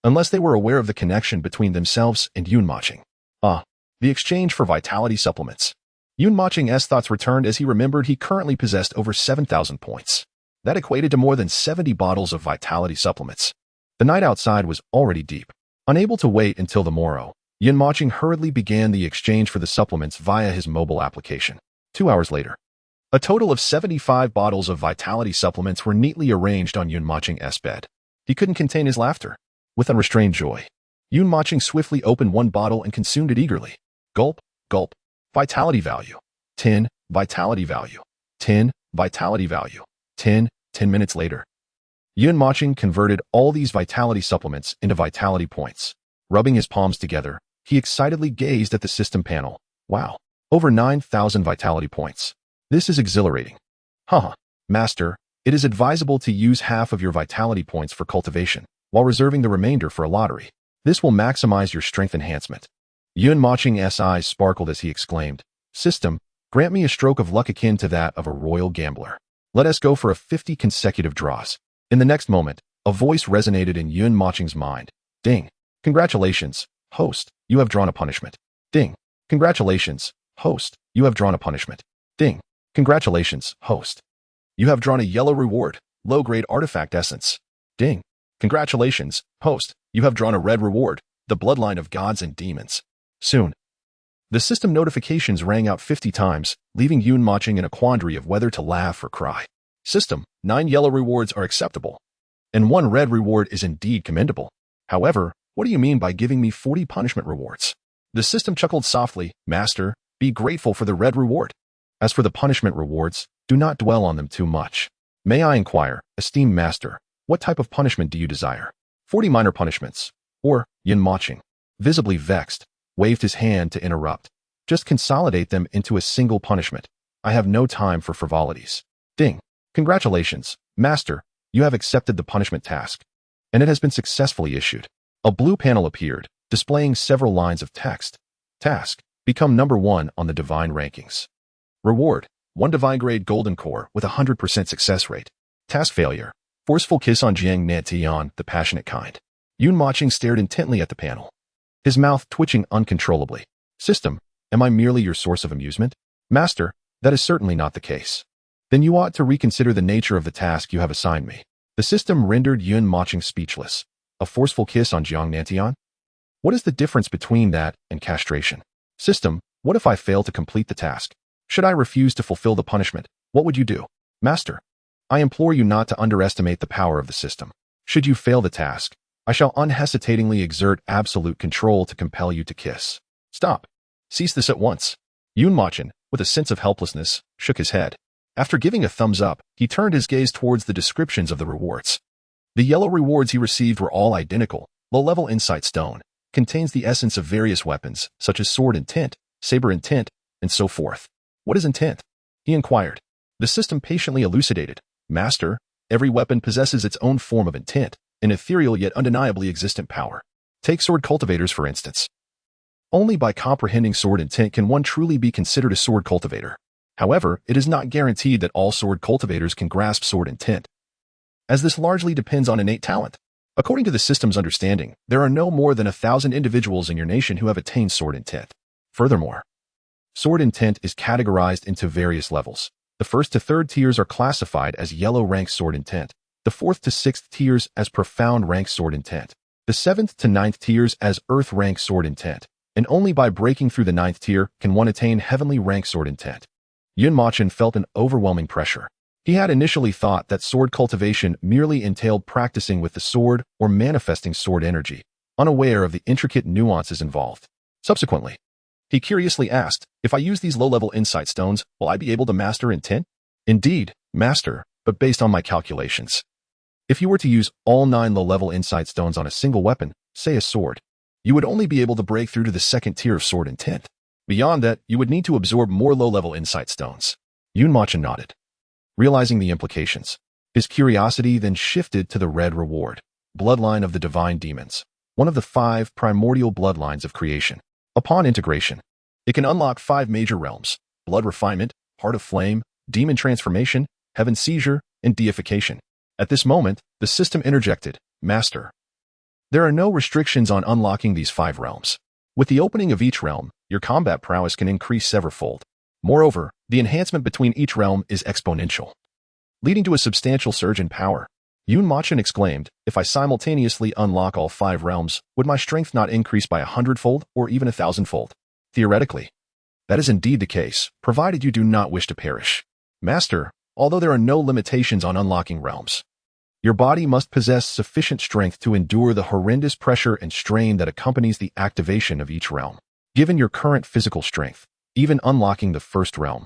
unless they were aware of the connection between themselves and Mochen. The exchange for vitality supplements. Mochen's thoughts returned as he remembered he currently possessed over 7,000 points. That equated to more than 70 bottles of vitality supplements. The night outside was already deep. Unable to wait until the morrow, Mochen hurriedly began the exchange for the supplements via his mobile application. 2 hours later, a total of 75 bottles of vitality supplements were neatly arranged on Mochen's bed. He couldn't contain his laughter. With unrestrained joy, Mochen swiftly opened one bottle and consumed it eagerly. Gulp, gulp. Vitality value. 10. Vitality value. 10. Vitality value. 10. 10 minutes later, Mochen converted all these vitality supplements into vitality points. Rubbing his palms together, he excitedly gazed at the system panel. Wow, over 9,000 vitality points. This is exhilarating. Master, it is advisable to use half of your vitality points for cultivation, while reserving the remainder for a lottery. This will maximize your strength enhancement. Mochen's eyes sparkled as he exclaimed, System, grant me a stroke of luck akin to that of a royal gambler. Let us go for 50 consecutive draws. In the next moment, a voice resonated in Mochen's mind. Ding. Congratulations, host, you have drawn a punishment. Ding. Congratulations, host, you have drawn a punishment. Ding. Congratulations, host. You have drawn a yellow reward, low-grade artifact essence. Ding. Congratulations, host, you have drawn a red reward, the bloodline of gods and demons. Soon. The system notifications rang out 50 times, leaving Mochen in a quandary of whether to laugh or cry. System, 9 yellow rewards are acceptable, and 1 red reward is indeed commendable. However, what do you mean by giving me 40 punishment rewards? The system chuckled softly. Master, be grateful for the red reward. As for the punishment rewards, do not dwell on them too much. May I inquire, esteemed master, what type of punishment do you desire? 40 minor punishments. Or, Mochen, visibly vexed, waved his hand to interrupt. Just consolidate them into a single punishment. I have no time for frivolities. Ding. Congratulations, master, you have accepted the punishment task, and it has been successfully issued. A blue panel appeared, displaying several lines of text. Task, become number 1 on the divine rankings. Reward, 1 divine grade golden core with 100% success rate. Task failure, forceful kiss on Jiang Netian, the passionate kind. Mochen stared intently at the panel, his mouth twitching uncontrollably. System, am I merely your source of amusement? Master, that is certainly not the case. Then you ought to reconsider the nature of the task you have assigned me. The system rendered Mochen speechless. A forceful kiss on Jiang Netian? What is the difference between that and castration? System, what if I fail to complete the task? Should I refuse to fulfill the punishment, what would you do? Master, I implore you not to underestimate the power of the system. Should you fail the task, I shall unhesitatingly exert absolute control to compel you to kiss. Stop. Cease this at once. Mochen, with a sense of helplessness, shook his head. After giving a thumbs up, he turned his gaze towards the descriptions of the rewards. The yellow rewards he received were all identical. Low-level insight stone contains the essence of various weapons, such as sword intent, saber intent, and so forth. What is intent? He inquired. The system patiently elucidated. Master, every weapon possesses its own form of intent, an ethereal yet undeniably existent power. Take sword cultivators, for instance. Only by comprehending sword intent can one truly be considered a sword cultivator. However, it is not guaranteed that all sword cultivators can grasp sword intent, as this largely depends on innate talent. According to the system's understanding, there are no more than 1,000 individuals in your nation who have attained sword intent. Furthermore, sword intent is categorized into various levels. The 1st to 3rd tiers are classified as yellow rank sword intent, the 4th to 6th tiers as profound rank sword intent, the 7th to 9th tiers as earth rank sword intent, and only by breaking through the 9th tier can one attain heavenly rank sword intent. Mochen felt an overwhelming pressure. He had initially thought that sword cultivation merely entailed practicing with the sword or manifesting sword energy, unaware of the intricate nuances involved. Subsequently, he curiously asked, if I use these low-level insight stones, will I be able to master intent? Indeed, master, but based on my calculations. If you were to use all 9 low-level insight stones on a single weapon, say a sword, you would only be able to break through to the 2nd tier of sword intent. Beyond that, you would need to absorb more low-level insight stones. Mochen nodded, realizing the implications. His curiosity then shifted to the red reward, bloodline of the divine demons, one of the 5 primordial bloodlines of creation. Upon integration, it can unlock 5 major realms: blood refinement, heart of flame, demon transformation, heaven seizure, and deification. At this moment, the system interjected, "Master, there are no restrictions on unlocking these 5 realms. With the opening of each realm, your combat prowess can increase severalfold. Moreover, the enhancement between each realm is exponential, leading to a substantial surge in power." Mochen exclaimed, "If I simultaneously unlock all 5 realms, would my strength not increase by 100-fold or even 1,000-fold? Theoretically, that is indeed the case, provided you do not wish to perish. Master, although there are no limitations on unlocking realms, your body must possess sufficient strength to endure the horrendous pressure and strain that accompanies the activation of each realm. Given your current physical strength, even unlocking the first realm,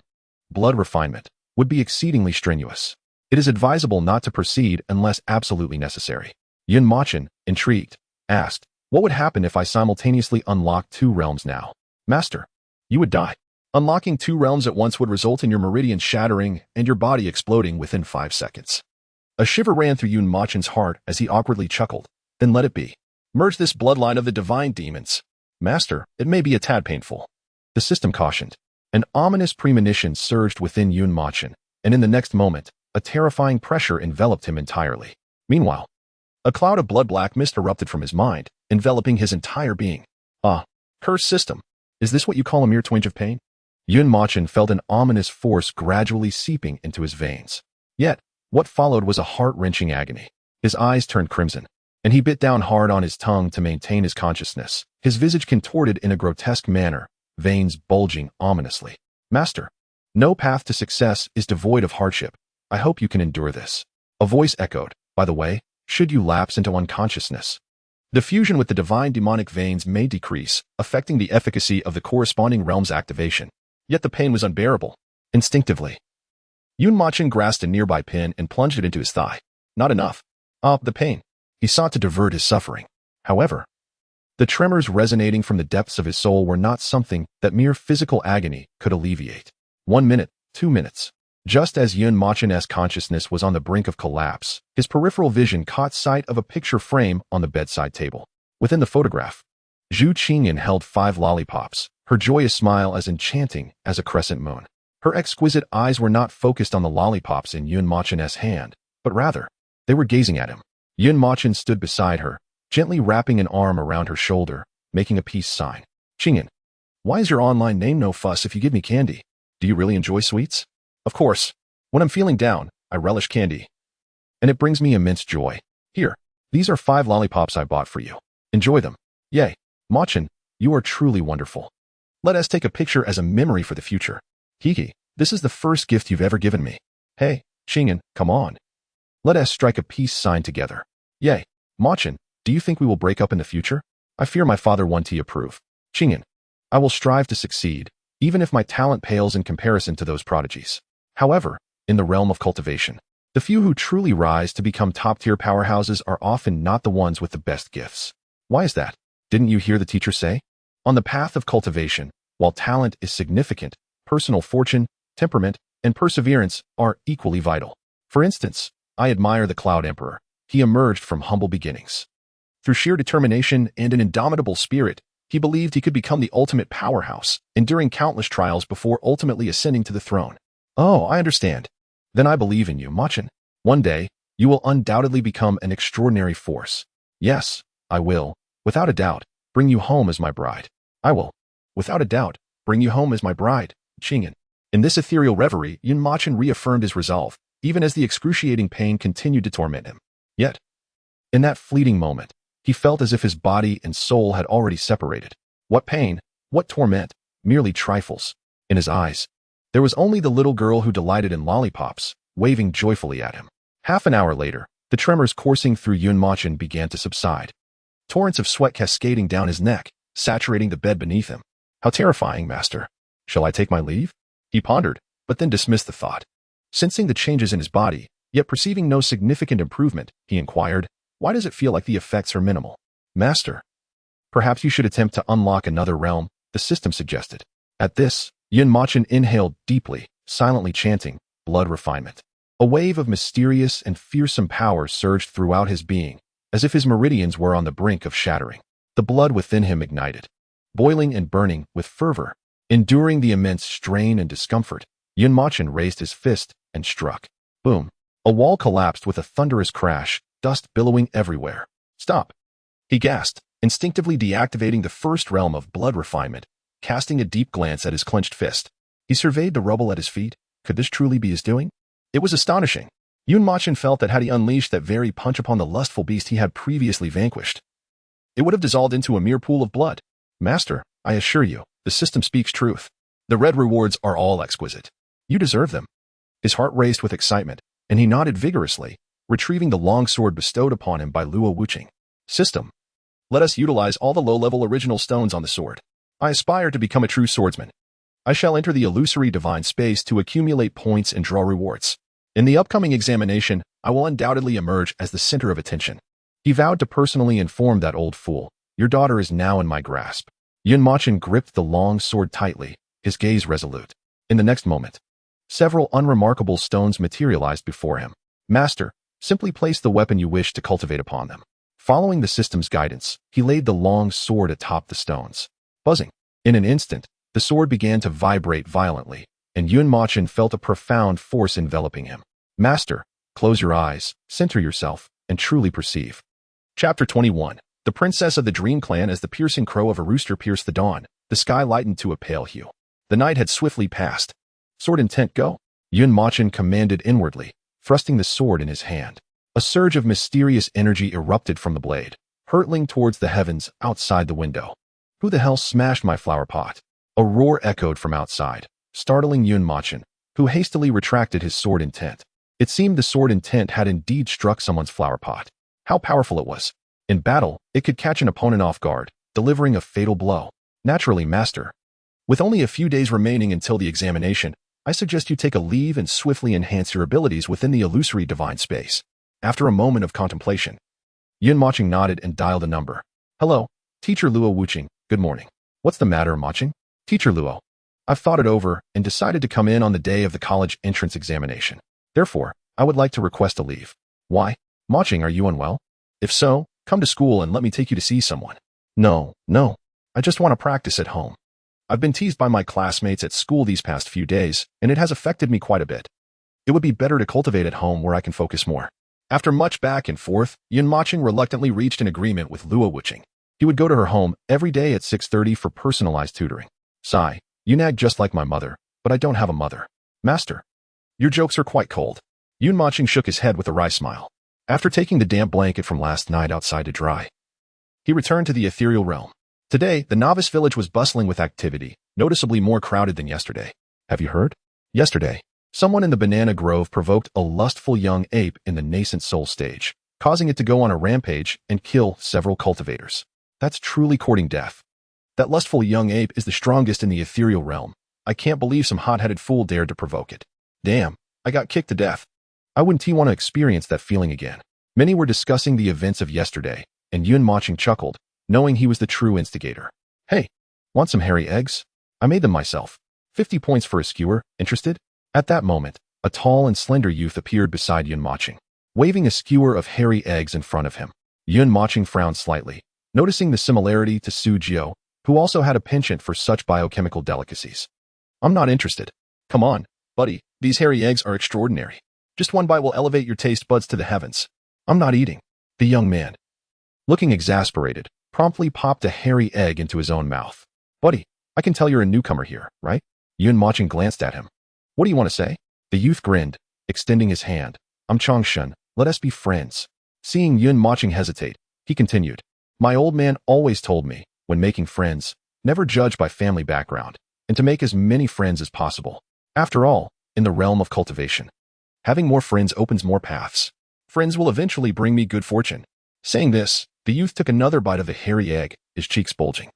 blood refinement, would be exceedingly strenuous. It is advisable not to proceed unless absolutely necessary." Mochen, intrigued, asked, "What would happen if I simultaneously unlocked 2 realms now?" "Master, you would die. Unlocking 2 realms at once would result in your meridians shattering and your body exploding within 5 seconds. A shiver ran through Mochen's heart as he awkwardly chuckled. "Then let it be. Merge this bloodline of the divine demons." "Master, it may be a tad painful," the system cautioned. An ominous premonition surged within Mochen, and in the next moment, a terrifying pressure enveloped him entirely. Meanwhile, a cloud of blood-black mist erupted from his mind, enveloping his entire being. "Ah, cursed system. Is this what you call a mere twinge of pain?" Mochen felt an ominous force gradually seeping into his veins. Yet, what followed was a heart-wrenching agony. His eyes turned crimson, and he bit down hard on his tongue to maintain his consciousness, his visage contorted in a grotesque manner, veins bulging ominously. "Master, no path to success is devoid of hardship. I hope you can endure this." A voice echoed, "By the way, should you lapse into unconsciousness, the fusion with the divine demonic veins may decrease, affecting the efficacy of the corresponding realm's activation." Yet the pain was unbearable. Instinctively, Mochen grasped a nearby pin and plunged it into his thigh. Not enough. The pain. He sought to divert his suffering. However, the tremors resonating from the depths of his soul were not something that mere physical agony could alleviate. 1 minute, 2 minutes. Just as Mochen's consciousness was on the brink of collapse, his peripheral vision caught sight of a picture frame on the bedside table. Within the photograph, Zhu Qingyan held 5 lollipops, her joyous smile as enchanting as a crescent moon. Her exquisite eyes were not focused on the lollipops in Mochen's hand, but rather, they were gazing at him. Mochen stood beside her, gently wrapping an arm around her shoulder, making a peace sign. "Qingyan, why is your online name No Fuss if you give me candy? Do you really enjoy sweets?" "Of course. When I'm feeling down, I relish candy, and it brings me immense joy. Here, these are 5 lollipops I bought for you. Enjoy them." "Yay, Mochen, you are truly wonderful. Let us take a picture as a memory for the future. Kiki, this is the first gift you've ever given me. Hey, Qingyan, come on. Let us strike a peace sign together." "Yay, Mochen, do you think we will break up in the future? I fear my father won't approve." "Qingyan, I will strive to succeed, even if my talent pales in comparison to those prodigies. However, in the realm of cultivation, the few who truly rise to become top-tier powerhouses are often not the ones with the best gifts." "Why is that? Didn't you hear the teacher say? On the path of cultivation, while talent is significant, personal fortune, temperament, and perseverance are equally vital. For instance, I admire the Cloud Emperor. He emerged from humble beginnings. Through sheer determination and an indomitable spirit, he believed he could become the ultimate powerhouse, enduring countless trials before ultimately ascending to the throne." "Oh, I understand. Then I believe in you, Mochen. One day, you will undoubtedly become an extraordinary force." "Yes, I will, without a doubt, bring you home as my bride. I will, without a doubt, bring you home as my bride, Qingyan." In this ethereal reverie, Mochen reaffirmed his resolve, even as the excruciating pain continued to torment him. Yet, in that fleeting moment, he felt as if his body and soul had already separated. What pain, what torment, merely trifles. In his eyes, there was only the little girl who delighted in lollipops, waving joyfully at him. Half an hour later, the tremors coursing through Mochen began to subside. Torrents of sweat cascading down his neck, saturating the bed beneath him. "How terrifying, master. Shall I take my leave?" He pondered, but then dismissed the thought. Sensing the changes in his body, yet perceiving no significant improvement, he inquired, "Why does it feel like the effects are minimal?" "Master, perhaps you should attempt to unlock another realm," the system suggested. At this, Mochen inhaled deeply, silently chanting, "Blood refinement." A wave of mysterious and fearsome power surged throughout his being, as if his meridians were on the brink of shattering. The blood within him ignited, boiling and burning with fervor. Enduring the immense strain and discomfort, Mochen raised his fist and struck. Boom. A wall collapsed with a thunderous crash, dust billowing everywhere. Stop! He gasped, instinctively deactivating the first realm of blood refinement, casting a deep glance at his clenched fist. He surveyed the rubble at his feet. Could this truly be his doing? It was astonishing. Mochen felt that had he unleashed that very punch upon the lustful beast he had previously vanquished, it would have dissolved into a mere pool of blood. Master, I assure you, the system speaks truth. The red rewards are all exquisite. You deserve them. His heart raced with excitement, and he nodded vigorously, retrieving the long sword bestowed upon him by Luo Wuqing. System. Let us utilize all the low-level original stones on the sword. I aspire to become a true swordsman. I shall enter the illusory divine space to accumulate points and draw rewards. In the upcoming examination, I will undoubtedly emerge as the center of attention. He vowed to personally inform that old fool. Your daughter is now in my grasp. Mochen gripped the long sword tightly, his gaze resolute. In the next moment, several unremarkable stones materialized before him. Master, simply place the weapon you wish to cultivate upon them. Following the system's guidance, he laid the long sword atop the stones. Buzzing. In an instant, the sword began to vibrate violently, and Mochen felt a profound force enveloping him. Master, close your eyes, center yourself, and truly perceive. Chapter 21. The Princess of the Dream Clan. As the piercing crow of a rooster pierced the dawn, the sky lightened to a pale hue. The night had swiftly passed. Sword intent, go. Mochen commanded inwardly, thrusting the sword in his hand. A surge of mysterious energy erupted from the blade, hurtling towards the heavens outside the window. Who the hell smashed my flower pot? A roar echoed from outside, startling Mochen, who hastily retracted his sword intent. It seemed the sword intent had indeed struck someone's flower pot. How powerful it was. In battle, it could catch an opponent off guard, delivering a fatal blow. Naturally, Master. With only a few days remaining until the examination, I suggest you take a leave and swiftly enhance your abilities within the illusory divine space. After a moment of contemplation, Mochen nodded and dialed a number. Hello, Teacher Luo Wuqing, good morning. What's the matter, Mochen? Teacher Luo, I've thought it over and decided to come in on the day of the college entrance examination. Therefore, I would like to request a leave. Why? Mochen, are you unwell? If so, come to school and let me take you to see someone. No. I just want to practice at home. I've been teased by my classmates at school these past few days, and it has affected me quite a bit. It would be better to cultivate at home where I can focus more. After much back and forth, Mochen reluctantly reached an agreement with Luo Wuqing. He would go to her home every day at 6:30 for personalized tutoring. Sigh, you nag just like my mother, but I don't have a mother. Master, your jokes are quite cold. Mochen shook his head with a wry smile. After taking the damp blanket from last night outside to dry, he returned to the ethereal realm. Today, the novice village was bustling with activity, noticeably more crowded than yesterday. Have you heard? Yesterday, someone in the banana grove provoked a lustful young ape in the nascent soul stage, causing it to go on a rampage and kill several cultivators. That's truly courting death. That lustful young ape is the strongest in the ethereal realm. I can't believe some hot-headed fool dared to provoke it. Damn, I got kicked to death. I wouldn't want to experience that feeling again. Many were discussing the events of yesterday, and Mochen chuckled, knowing he was the true instigator. Hey, want some hairy eggs? I made them myself. 50 points for a skewer, interested? At that moment, a tall and slender youth appeared beside Mochen, waving a skewer of hairy eggs in front of him. Mochen frowned slightly, noticing the similarity to Su Jiao, who also had a penchant for such biochemical delicacies. I'm not interested. Come on, buddy, these hairy eggs are extraordinary. Just one bite will elevate your taste buds to the heavens. I'm not eating. The young man, looking exasperated, promptly popped a hairy egg into his own mouth. Buddy, I can tell you're a newcomer here, right? Mochen glanced at him. What do you want to say? The youth grinned, extending his hand. I'm Changshen, let us be friends. Seeing Mochen hesitate, he continued. My old man always told me, when making friends, never judge by family background, and to make as many friends as possible. After all, in the realm of cultivation, having more friends opens more paths. Friends will eventually bring me good fortune. Saying this, the youth took another bite of the hairy egg, his cheeks bulging.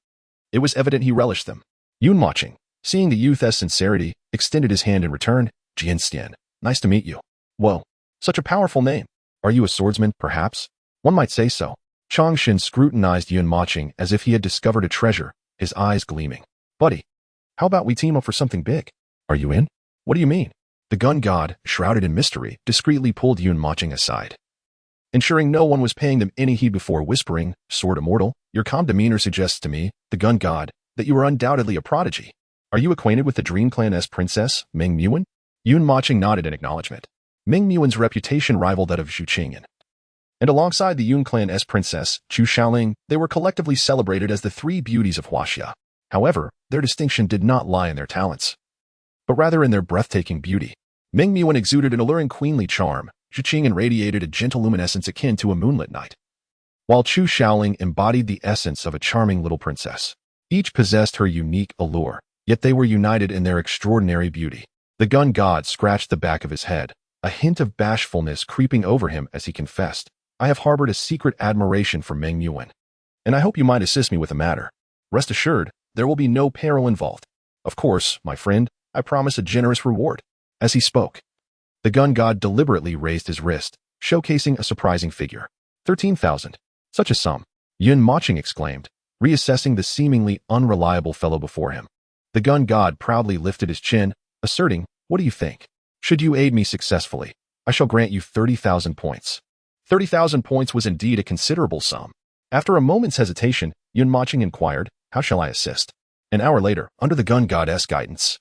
It was evident he relished them. Mochen, seeing the youth's sincerity, extended his hand in return. Jianxian, nice to meet you. Whoa, such a powerful name. Are you a swordsman, perhaps? One might say so. Changshen scrutinized Mochen as if he had discovered a treasure, his eyes gleaming. Buddy, how about we team up for something big? Are you in? What do you mean? The gun god, shrouded in mystery, discreetly pulled Yun Mochen aside, ensuring no one was paying them any heed before whispering, "Sword Immortal, your calm demeanor suggests to me, the gun god, that you are undoubtedly a prodigy. Are you acquainted with the Dream Clan's princess, Ming Muan?" Yun Mochen nodded in acknowledgement. Ming Muan's reputation rivaled that of Zhu Qingyan. And alongside the Yun Clan's princess, Chu Xiaoling, they were collectively celebrated as the three beauties of Huaxia. However, their distinction did not lie in their talents, but rather in their breathtaking beauty. Ming Muan exuded an alluring queenly charm. Zhu Qingyan radiated a gentle luminescence akin to a moonlit night, while Chu Xiaoling embodied the essence of a charming little princess. Each possessed her unique allure, yet they were united in their extraordinary beauty. The gun god scratched the back of his head, a hint of bashfulness creeping over him as he confessed, "I have harbored a secret admiration for Ming Muan, and I hope you might assist me with the matter. Rest assured, there will be no peril involved. Of course, my friend, I promise a generous reward." As he spoke, the gun god deliberately raised his wrist, showcasing a surprising figure. 13,000. Such a sum, Yun Mochen exclaimed, reassessing the seemingly unreliable fellow before him. The gun god proudly lifted his chin, asserting, "What do you think? Should you aid me successfully, I shall grant you 30,000 points." 30,000 points was indeed a considerable sum. After a moment's hesitation, Yun Mochen inquired, "How shall I assist?" An hour later, under the gun god's guidance,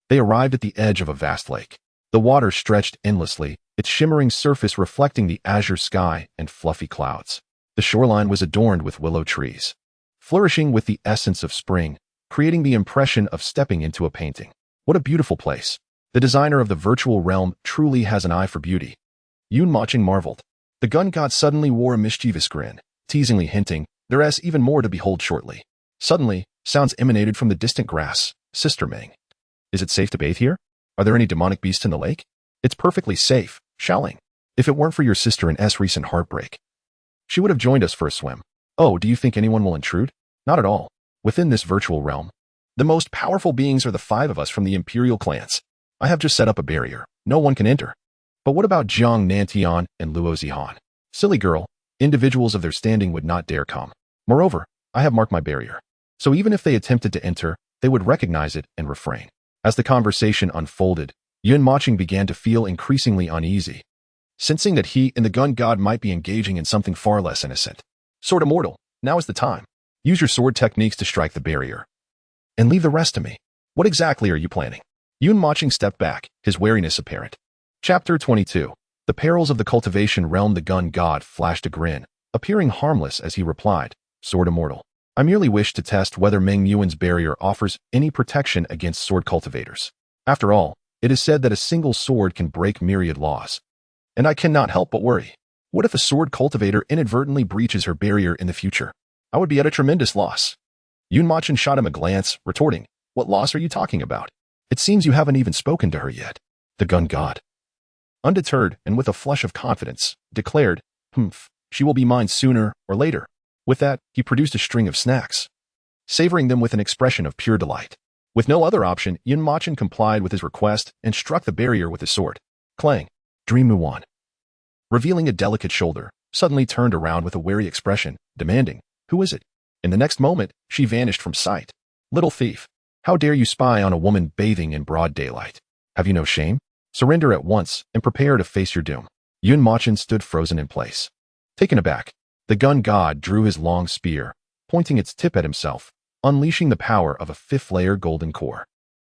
they arrived at the edge of a vast lake. The water stretched endlessly, its shimmering surface reflecting the azure sky and fluffy clouds. The shoreline was adorned with willow trees, flourishing with the essence of spring, creating the impression of stepping into a painting. What a beautiful place. The designer of the virtual realm truly has an eye for beauty. Yun Mochen marveled. The gun god suddenly wore a mischievous grin, teasingly hinting, "There's even more to behold shortly." Suddenly, sounds emanated from the distant grass. "Sister Ming, is it safe to bathe here? Are there any demonic beasts in the lake?" "It's perfectly safe, Xiaoling. If it weren't for your sister and S recent heartbreak, she would have joined us for a swim." "Oh, do you think anyone will intrude?" "Not at all. Within this virtual realm, the most powerful beings are the 5 of us from the imperial clans. I have just set up a barrier. No one can enter." "But what about Jiang Nantian and Luo Zihan?" "Silly girl. Individuals of their standing would not dare come. Moreover, I have marked my barrier, so even if they attempted to enter, they would recognize it and refrain." As the conversation unfolded, Yun Mochen began to feel increasingly uneasy, sensing that he and the gun god might be engaging in something far less innocent. "Sword Immortal, now is the time. Use your sword techniques to strike the barrier, and leave the rest to me. What exactly are you planning?" Yun Mochen stepped back, his wariness apparent. Chapter 22. The Perils of the Cultivation Realm. The gun god flashed a grin, appearing harmless as he replied, "Sword Immortal, I merely wish to test whether Ming Muan's barrier offers any protection against sword cultivators. After all, it is said that a single sword can break myriad laws, and I cannot help but worry. What if a sword cultivator inadvertently breaches her barrier in the future? I would be at a tremendous loss." Yun Mochen shot him a glance, retorting, "What loss are you talking about? It seems you haven't even spoken to her yet." The gun god, undeterred and with a flush of confidence, declared, "She will be mine sooner or later." With that, he produced a string of snacks, savoring them with an expression of pure delight. With no other option, Yun Mochen complied with his request and struck the barrier with his sword. Clang! Dream Muan, revealing a delicate shoulder, suddenly turned around with a wary expression, demanding, "Who is it?" In the next moment, she vanished from sight. "Little thief, how dare you spy on a woman bathing in broad daylight? Have you no shame? Surrender at once and prepare to face your doom." Yun Mochen stood frozen in place. Taken aback, the gun god drew his long spear, pointing its tip at himself, unleashing the power of a 5th-layer golden core.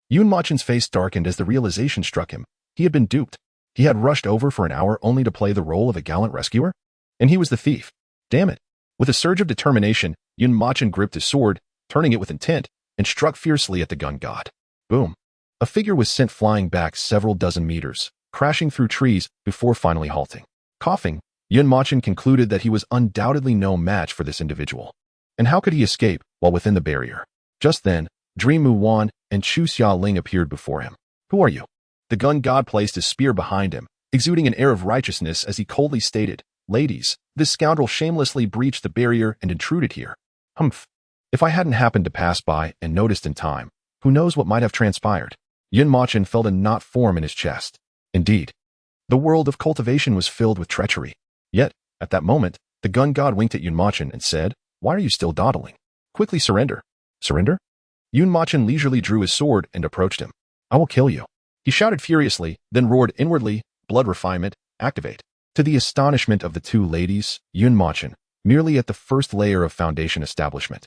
Yun Mochen's face darkened as the realization struck him. He had been duped. He had rushed over for an hour only to play the role of a gallant rescuer? And he was the thief. Damn it. With a surge of determination, Yun Mochen gripped his sword, turning it with intent, and struck fiercely at the gun god. Boom. A figure was sent flying back several dozen meters, crashing through trees before finally halting. Coughing, Yun Mochen concluded that he was undoubtedly no match for this individual. And how could he escape while within the barrier? Just then, Dream Muan and Chu Xiaoling appeared before him. "Who are you?" The gun god placed his spear behind him, exuding an air of righteousness as he coldly stated, "Ladies, this scoundrel shamelessly breached the barrier and intruded here. If I hadn't happened to pass by and noticed in time, who knows what might have transpired." Yun Mochen felt a knot form in his chest. Indeed, the world of cultivation was filled with treachery. Yet, at that moment, the gun god winked at Yun Mochen and said, "Why are you still dawdling? Quickly surrender." "Surrender?" Yun Mochen leisurely drew his sword and approached him. "I will kill you." He shouted furiously, then roared inwardly, blood refinement, activate. To the astonishment of the two ladies, Yun Mochen, merely at the first layer of foundation establishment,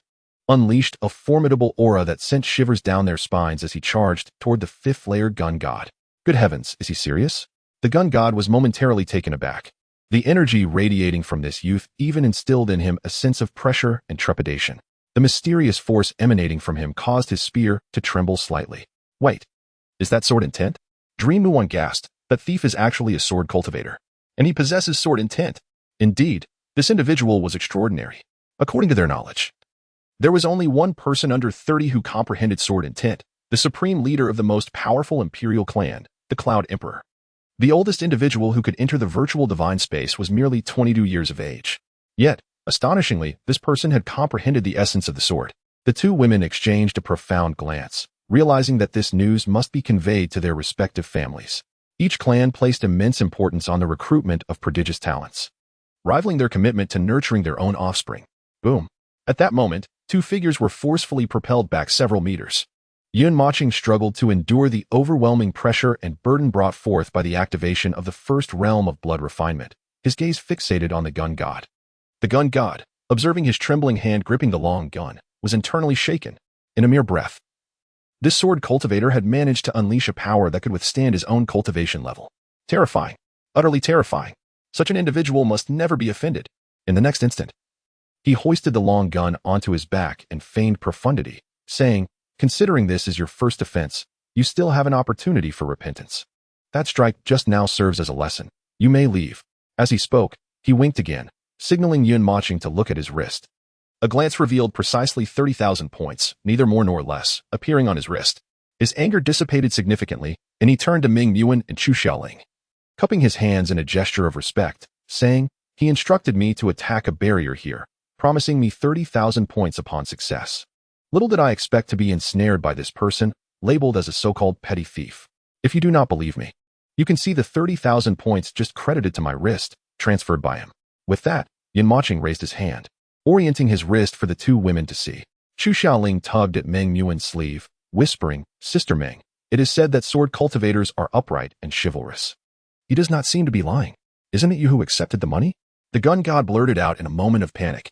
unleashed a formidable aura that sent shivers down their spines as he charged toward the fifth layer gun god. Good heavens, is he serious? The gun god was momentarily taken aback. The energy radiating from this youth even instilled in him a sense of pressure and trepidation. The mysterious force emanating from him caused his spear to tremble slightly. Wait, is that sword intent? Dream Muon gasped. That thief is actually a sword cultivator, and he possesses sword intent. Indeed, this individual was extraordinary. According to their knowledge, there was only one person under 30 who comprehended sword intent, the supreme leader of the most powerful imperial clan, the Cloud Emperor. The oldest individual who could enter the virtual divine space was merely 22 years of age. Yet, astonishingly, this person had comprehended the essence of the sword. The two women exchanged a profound glance, realizing that this news must be conveyed to their respective families. Each clan placed immense importance on the recruitment of prodigious talents, rivaling their commitment to nurturing their own offspring. Boom. At that moment, two figures were forcefully propelled back several meters. Yun Mochen struggled to endure the overwhelming pressure and burden brought forth by the activation of the first realm of blood refinement, his gaze fixated on the gun god. The gun god, observing his trembling hand gripping the long gun, was internally shaken. In a mere breath, this sword cultivator had managed to unleash a power that could withstand his own cultivation level. Terrifying. Utterly terrifying. Such an individual must never be offended. In the next instant, he hoisted the long gun onto his back and feigned profundity, saying, "Considering this is your first offense, you still have an opportunity for repentance. That strike just now serves as a lesson. You may leave." As he spoke, he winked again, signaling Yun Mochen to look at his wrist. A glance revealed precisely 30,000 points, neither more nor less, appearing on his wrist. His anger dissipated significantly, and he turned to Ming Yuan and Chu Xiaoling, cupping his hands in a gesture of respect, saying, "He instructed me to attack a barrier here, promising me 30,000 points upon success. Little did I expect to be ensnared by this person, labeled as a so-called petty thief. If you do not believe me, you can see the 30,000 points just credited to my wrist, transferred by him." With that, Yun Mochen raised his hand, orienting his wrist for the two women to see. Chu Xiaoling tugged at Meng Yuan's sleeve, whispering, "Sister Meng, it is said that sword cultivators are upright and chivalrous. He does not seem to be lying. Isn't it you who accepted the money?" The gun god blurted out in a moment of panic.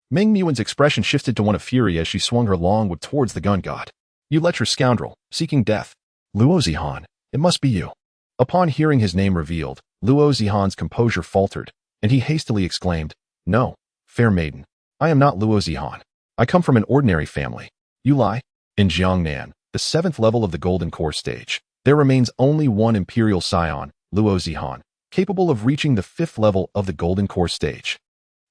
Meng Yuan's expression shifted to one of fury as she swung her long whip towards the gun god. "You lecher scoundrel, seeking death. Luo Zihan, it must be you." Upon hearing his name revealed, Luo Zihan's composure faltered, and he hastily exclaimed, "No, fair maiden. I am not Luo Zihan. I come from an ordinary family. You lie." In Jiangnan, the 7th level of the Golden Core stage, there remains only one imperial scion, Luo Zihan, capable of reaching the 5th level of the Golden Core stage.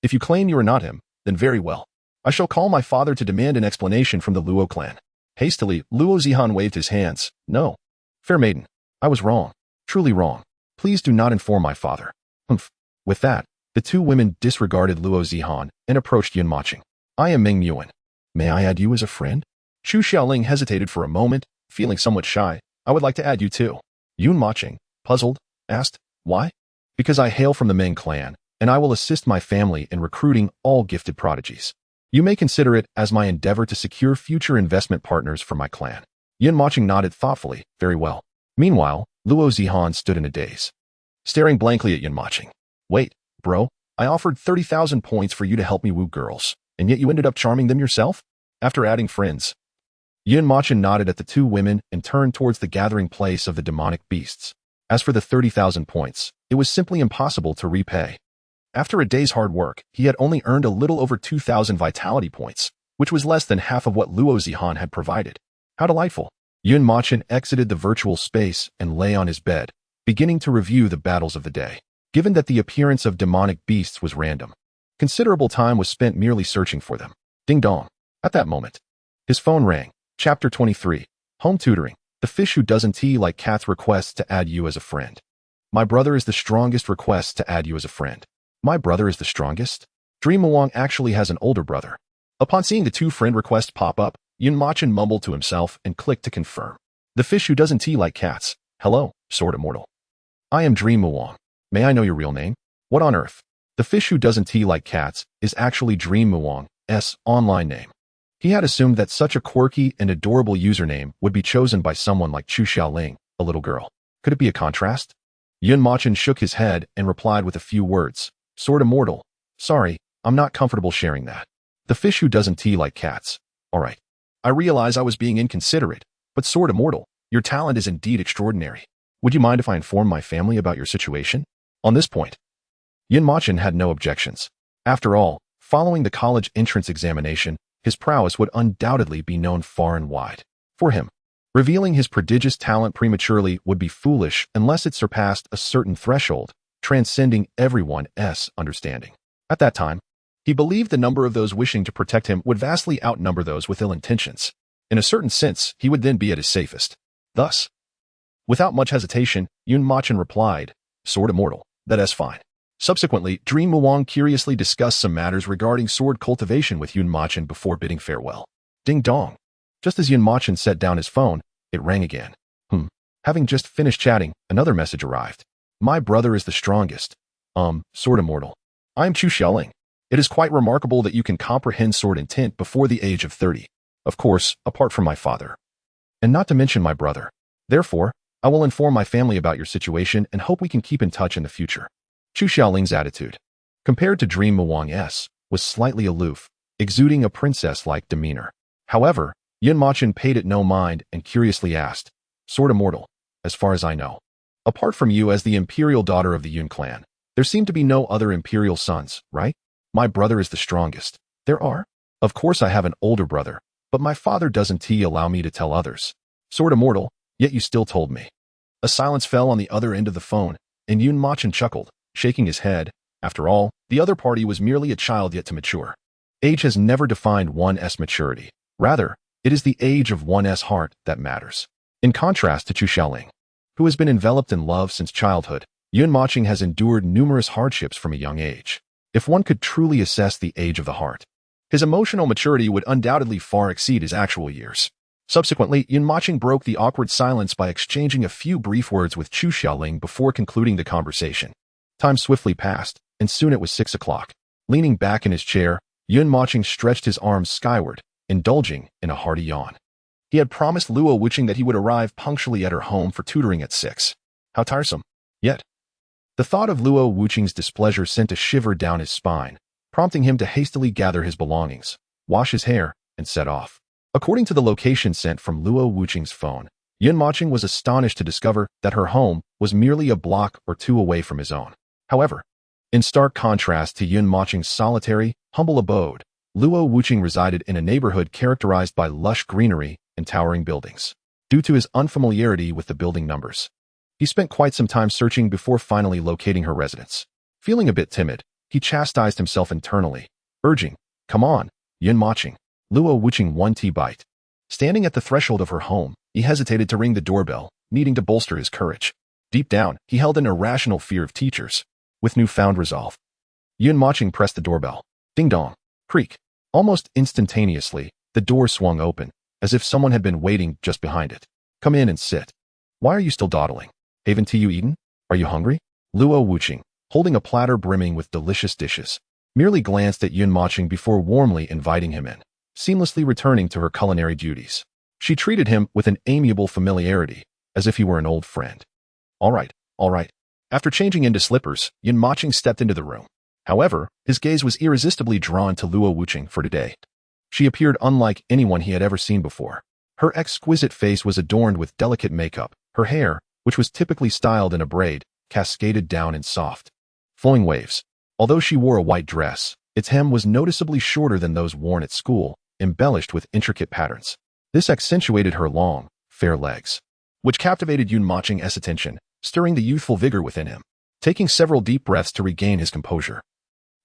If you claim you are not him, then very well. I shall call my father to demand an explanation from the Luo clan. Hastily, Luo Zihan waved his hands. "No, fair maiden, I was wrong, truly wrong. Please do not inform my father." Humph. With that, the two women disregarded Luo Zihan and approached Yun Mochen. "I am Ming Yuan. May I add you as a friend?" Chu Xiaoling hesitated for a moment, feeling somewhat shy. "I would like to add you too." Yun Mochen, puzzled, asked, "Why?" "Because I hail from the Ming clan, and I will assist my family in recruiting all gifted prodigies. You may consider it as my endeavor to secure future investment partners for my clan." Yun Mochen nodded thoughtfully. "Very well." Meanwhile, Luo Zihan stood in a daze, staring blankly at Yun Mochen. "Wait, bro, I offered 30,000 points for you to help me woo girls, and yet you ended up charming them yourself? After adding friends?" Yun Mochen nodded at the two women and turned towards the gathering place of the demonic beasts. As for the 30,000 points, it was simply impossible to repay. After a day's hard work, he had only earned a little over 2,000 vitality points, which was less than half of what Luo Zihan had provided. How delightful. Yun Mochen exited the virtual space and lay on his bed, beginning to review the battles of the day. Given that the appearance of demonic beasts was random, considerable time was spent merely searching for them. Ding dong. At that moment, his phone rang. Chapter 23. Home Tutoring. The fish who doesn't tea like cats requests to add you as a friend. My brother is the strongest requests to add you as a friend. My brother is the strongest? Dream Muang actually has an older brother. Upon seeing the two friend requests pop up, Yun Mochen mumbled to himself and clicked to confirm. The fish who doesn't tea like cats. Hello, Sword Immortal. I am Dream Muang. May I know your real name? What on earth? The fish who doesn't tea like cats is actually Dream Muang's online name. He had assumed that such a quirky and adorable username would be chosen by someone like Chu Xiaoling, a little girl. Could it be a contrast? Yun Mochen shook his head and replied with a few words. Sword immortal. Sorry, I'm not comfortable sharing that. The fish who doesn't tea like cats. All right. I realize I was being inconsiderate, but Sword immortal, your talent is indeed extraordinary. Would you mind if I inform my family about your situation? On this point, Yun Mochen had no objections. After all, following the college entrance examination, his prowess would undoubtedly be known far and wide. For him, revealing his prodigious talent prematurely would be foolish unless it surpassed a certain threshold, transcending everyone's understanding. At that time, he believed the number of those wishing to protect him would vastly outnumber those with ill intentions. In a certain sense, he would then be at his safest. Thus, without much hesitation, Yun Mochen replied, Sword immortal, that's fine. Subsequently, Dream Muang curiously discussed some matters regarding sword cultivation with Yun Mochen before bidding farewell. Ding dong. Just as Yun Mochen set down his phone, it rang again. Having just finished chatting, another message arrived. My brother is the strongest. Sword immortal. I am Chu Xiaoling. It is quite remarkable that you can comprehend sword intent before the age of 30. Of course, apart from my father. And not to mention my brother. Therefore, I will inform my family about your situation and hope we can keep in touch in the future. Chu Xiaoling's attitude, compared to Dream Muang's, was slightly aloof, exuding a princess-like demeanor. However, Yun Mochen paid it no mind and curiously asked, Sword immortal, as far as I know. Apart from you as the imperial daughter of the Yun clan, there seem to be no other imperial sons, right? My brother is the strongest. There are? Of course I have an older brother, but my father doesn't allow me to tell others. Sword immortal, yet you still told me. A silence fell on the other end of the phone, and Yun Mochen chuckled, shaking his head. After all, the other party was merely a child yet to mature. Age has never defined one's maturity. Rather, it is the age of one's heart that matters. In contrast to Chu Xiaoling, who has been enveloped in love since childhood, Yun Mochen has endured numerous hardships from a young age. If one could truly assess the age of the heart, his emotional maturity would undoubtedly far exceed his actual years. Subsequently, Yun Mochen broke the awkward silence by exchanging a few brief words with Chu Xiaoling before concluding the conversation. Time swiftly passed, and soon it was 6 o'clock. Leaning back in his chair, Yun Mochen stretched his arms skyward, indulging in a hearty yawn. He had promised Luo Wuching that he would arrive punctually at her home for tutoring at 6. How tiresome. Yet, the thought of Luo Wuching's displeasure sent a shiver down his spine, prompting him to hastily gather his belongings, wash his hair, and set off. According to the location sent from Luo Wuching's phone, Yun Mochen was astonished to discover that her home was merely a block or two away from his own. However, in stark contrast to Yun Moching's solitary, humble abode, Luo Wuching resided in a neighborhood characterized by lush greenery and towering buildings. Due to his unfamiliarity with the building numbers, he spent quite some time searching before finally locating her residence. Feeling a bit timid, he chastised himself internally, urging, Come on, Yun Moching. Luo Wuching 1 bite. Standing at the threshold of her home, he hesitated to ring the doorbell, needing to bolster his courage. Deep down, he held an irrational fear of teachers. With newfound resolve, Yun Moching pressed the doorbell. Ding dong. Creak. Almost instantaneously, the door swung open, as if someone had been waiting just behind it. Come in and sit. Why are you still dawdling? Haven't you eaten? Are you hungry? Luo Wuching, holding a platter brimming with delicious dishes, merely glanced at Yun Moching before warmly inviting him in, seamlessly returning to her culinary duties. She treated him with an amiable familiarity, as if he were an old friend. All right. After changing into slippers, Yun Moching stepped into the room. However, his gaze was irresistibly drawn to Luo Wuching for today. She appeared unlike anyone he had ever seen before. Her exquisite face was adorned with delicate makeup. Her hair, which was typically styled in a braid, cascaded down in soft, flowing waves. Although she wore a white dress, its hem was noticeably shorter than those worn at school, embellished with intricate patterns. This accentuated her long, fair legs, which captivated Yun Moching's attention, stirring the youthful vigor within him. Taking several deep breaths to regain his composure,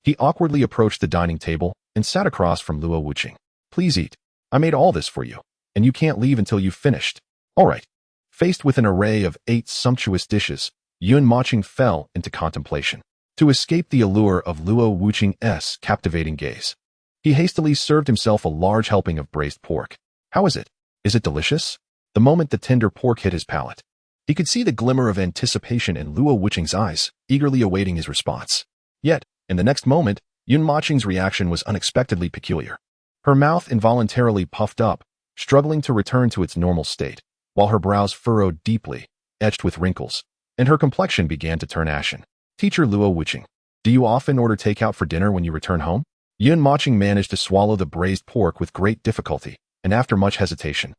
he awkwardly approached the dining table and sat across from Luo Wuching. Please eat. I made all this for you, and you can't leave until you've finished. All right. Faced with an array of 8 sumptuous dishes, Yun Moching fell into contemplation. To escape the allure of Luo Wuching's captivating gaze, he hastily served himself a large helping of braised pork. How is it? Is it delicious? The moment the tender pork hit his palate, he could see the glimmer of anticipation in Luo Wuching's eyes, eagerly awaiting his response. Yet, in the next moment, Yun Moching's reaction was unexpectedly peculiar. Her mouth involuntarily puffed up, struggling to return to its normal state, while her brows furrowed deeply, etched with wrinkles, and her complexion began to turn ashen. Teacher Luo Wuqing, do you often order takeout for dinner when you return home? Yun Moching managed to swallow the braised pork with great difficulty, and after much hesitation,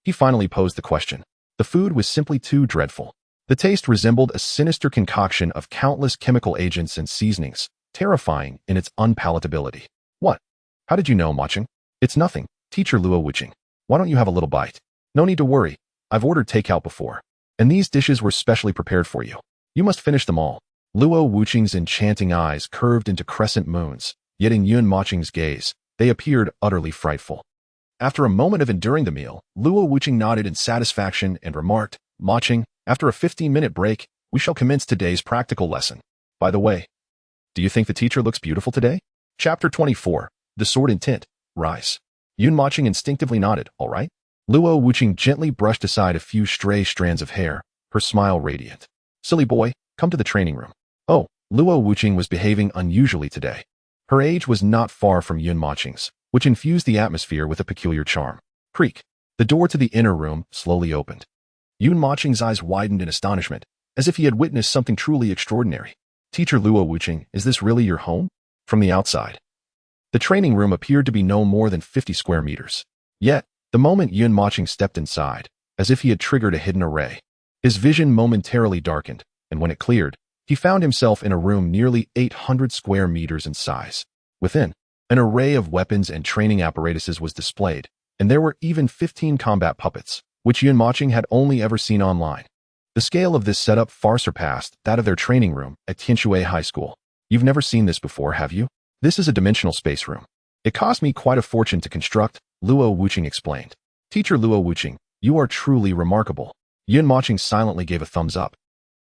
he finally posed the question. The food was simply too dreadful. The taste resembled a sinister concoction of countless chemical agents and seasonings, terrifying in its unpalatability. What? How did you know, Moching? It's nothing, Teacher Luo Wuqing. Why don't you have a little bite? No need to worry. I've ordered takeout before, and these dishes were specially prepared for you. You must finish them all. Luo Wuqing's enchanting eyes curved into crescent moons, yet in Yun Moching's gaze, they appeared utterly frightful. After a moment of enduring the meal, Luo Wuqing nodded in satisfaction and remarked, Moching, after a 15-minute break, we shall commence today's practical lesson. By the way, do you think the teacher looks beautiful today? Chapter 24, The Sword and Tint, Rise. Yun Moching instinctively nodded, all right? Luo Wuqing gently brushed aside a few stray strands of hair, her smile radiant. Silly boy, come to the training room. Oh, Luo Wuqing was behaving unusually today. Her age was not far from Yun Moching's, which infused the atmosphere with a peculiar charm. Creak. The door to the inner room slowly opened. Yun Moching's eyes widened in astonishment, as if he had witnessed something truly extraordinary. Teacher Luo Wuqing, is this really your home? From the outside, the training room appeared to be no more than 50 square meters. Yet, the moment Yun Moching stepped inside, as if he had triggered a hidden array, his vision momentarily darkened, and when it cleared, he found himself in a room nearly 800 square meters in size. Within, an array of weapons and training apparatuses was displayed, and there were even 15 combat puppets, which Yun Moching had only ever seen online. The scale of this setup far surpassed that of their training room at Tianshui High School. You've never seen this before, have you? This is a dimensional space room. It cost me quite a fortune to construct, Luo Wuqing explained. Teacher Luo Wuqing, you are truly remarkable. Yun Moching silently gave a thumbs up,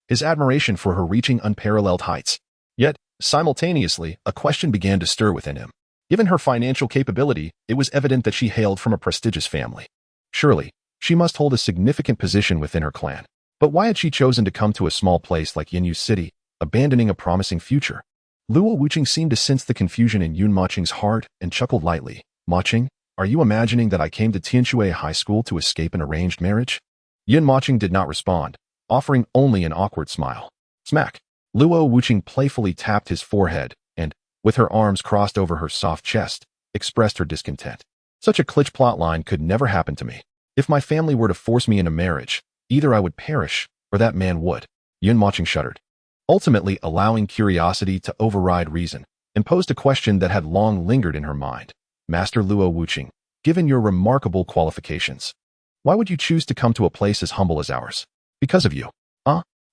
his admiration for her reaching unparalleled heights. Yet, simultaneously, a question began to stir within him. Given her financial capability, it was evident that she hailed from a prestigious family. Surely, she must hold a significant position within her clan. But why had she chosen to come to a small place like Yinyu City, abandoning a promising future? Luo Wuqing seemed to sense the confusion in Yun Moching's heart and chuckled lightly. Moching, are you imagining that I came to Tianshui High School to escape an arranged marriage? Yun Moching did not respond, offering only an awkward smile. Smack. Luo Wuqing playfully tapped his forehead and, with her arms crossed over her soft chest, expressed her discontent. Such a cliché plotline could never happen to me. If my family were to force me into marriage, either I would perish, or that man would. Yun Moching shuddered, ultimately allowing curiosity to override reason, and posed a question that had long lingered in her mind. Master Luo Wuqing, given your remarkable qualifications, why would you choose to come to a place as humble as ours? Because of you.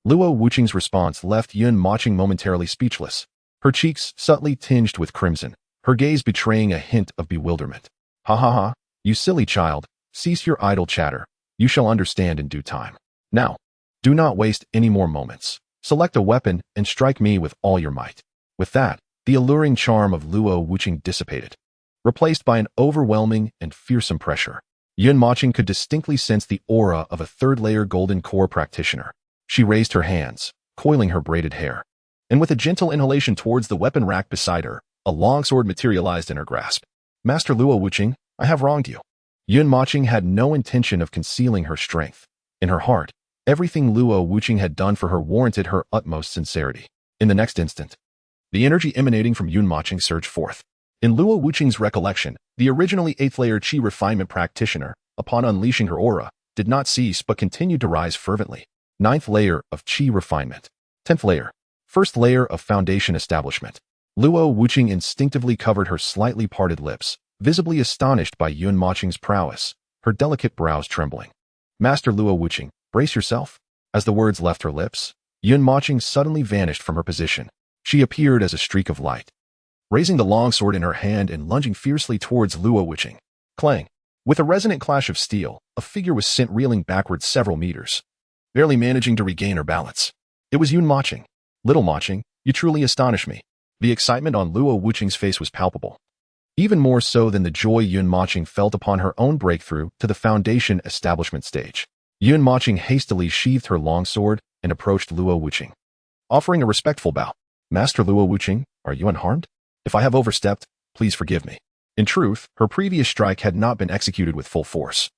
Luo Wuqing's response left Yun Moching momentarily speechless, her cheeks subtly tinged with crimson, her gaze betraying a hint of bewilderment. Ha ha ha, you silly child, cease your idle chatter. You shall understand in due time. Now, do not waste any more moments. Select a weapon and strike me with all your might. With that, the alluring charm of Luo Wuqing dissipated, replaced by an overwhelming and fearsome pressure. Yun Moching could distinctly sense the aura of a third-layer golden core practitioner. She raised her hands, coiling her braided hair, and with a gentle inhalation towards the weapon rack beside her, a longsword materialized in her grasp. Master Luo Wuqing, I have wronged you. Yun Moching had no intention of concealing her strength. In her heart, everything Luo Wuqing had done for her warranted her utmost sincerity. In the next instant, the energy emanating from Yun Moching surged forth. In Luo Wuqing's recollection, the originally 8th-layer Qi refinement practitioner, upon unleashing her aura, did not cease but continued to rise fervently. 9th layer of Qi refinement. 10th layer. 1st layer of foundation establishment. Luo Wuqing instinctively covered her slightly parted lips, visibly astonished by Yun Moching's prowess, her delicate brows trembling. Master Luo Wuqing, brace yourself. As the words left her lips, Yun Moching suddenly vanished from her position. She appeared as a streak of light, raising the longsword in her hand and lunging fiercely towards Luo Wuqing. Clang. With a resonant clash of steel, a figure was sent reeling backwards several meters, barely managing to regain her balance. It was Yun Moching. Little Moching, you truly astonish me. The excitement on Luo Wuqing's face was palpable, even more so than the joy Yun Moching felt upon her own breakthrough to the foundation establishment stage. Yun Moching hastily sheathed her longsword and approached Luo Wuqing, offering a respectful bow. Master Luo Wuqing, are you unharmed? If I have overstepped, please forgive me. In truth, her previous strike had not been executed with full force.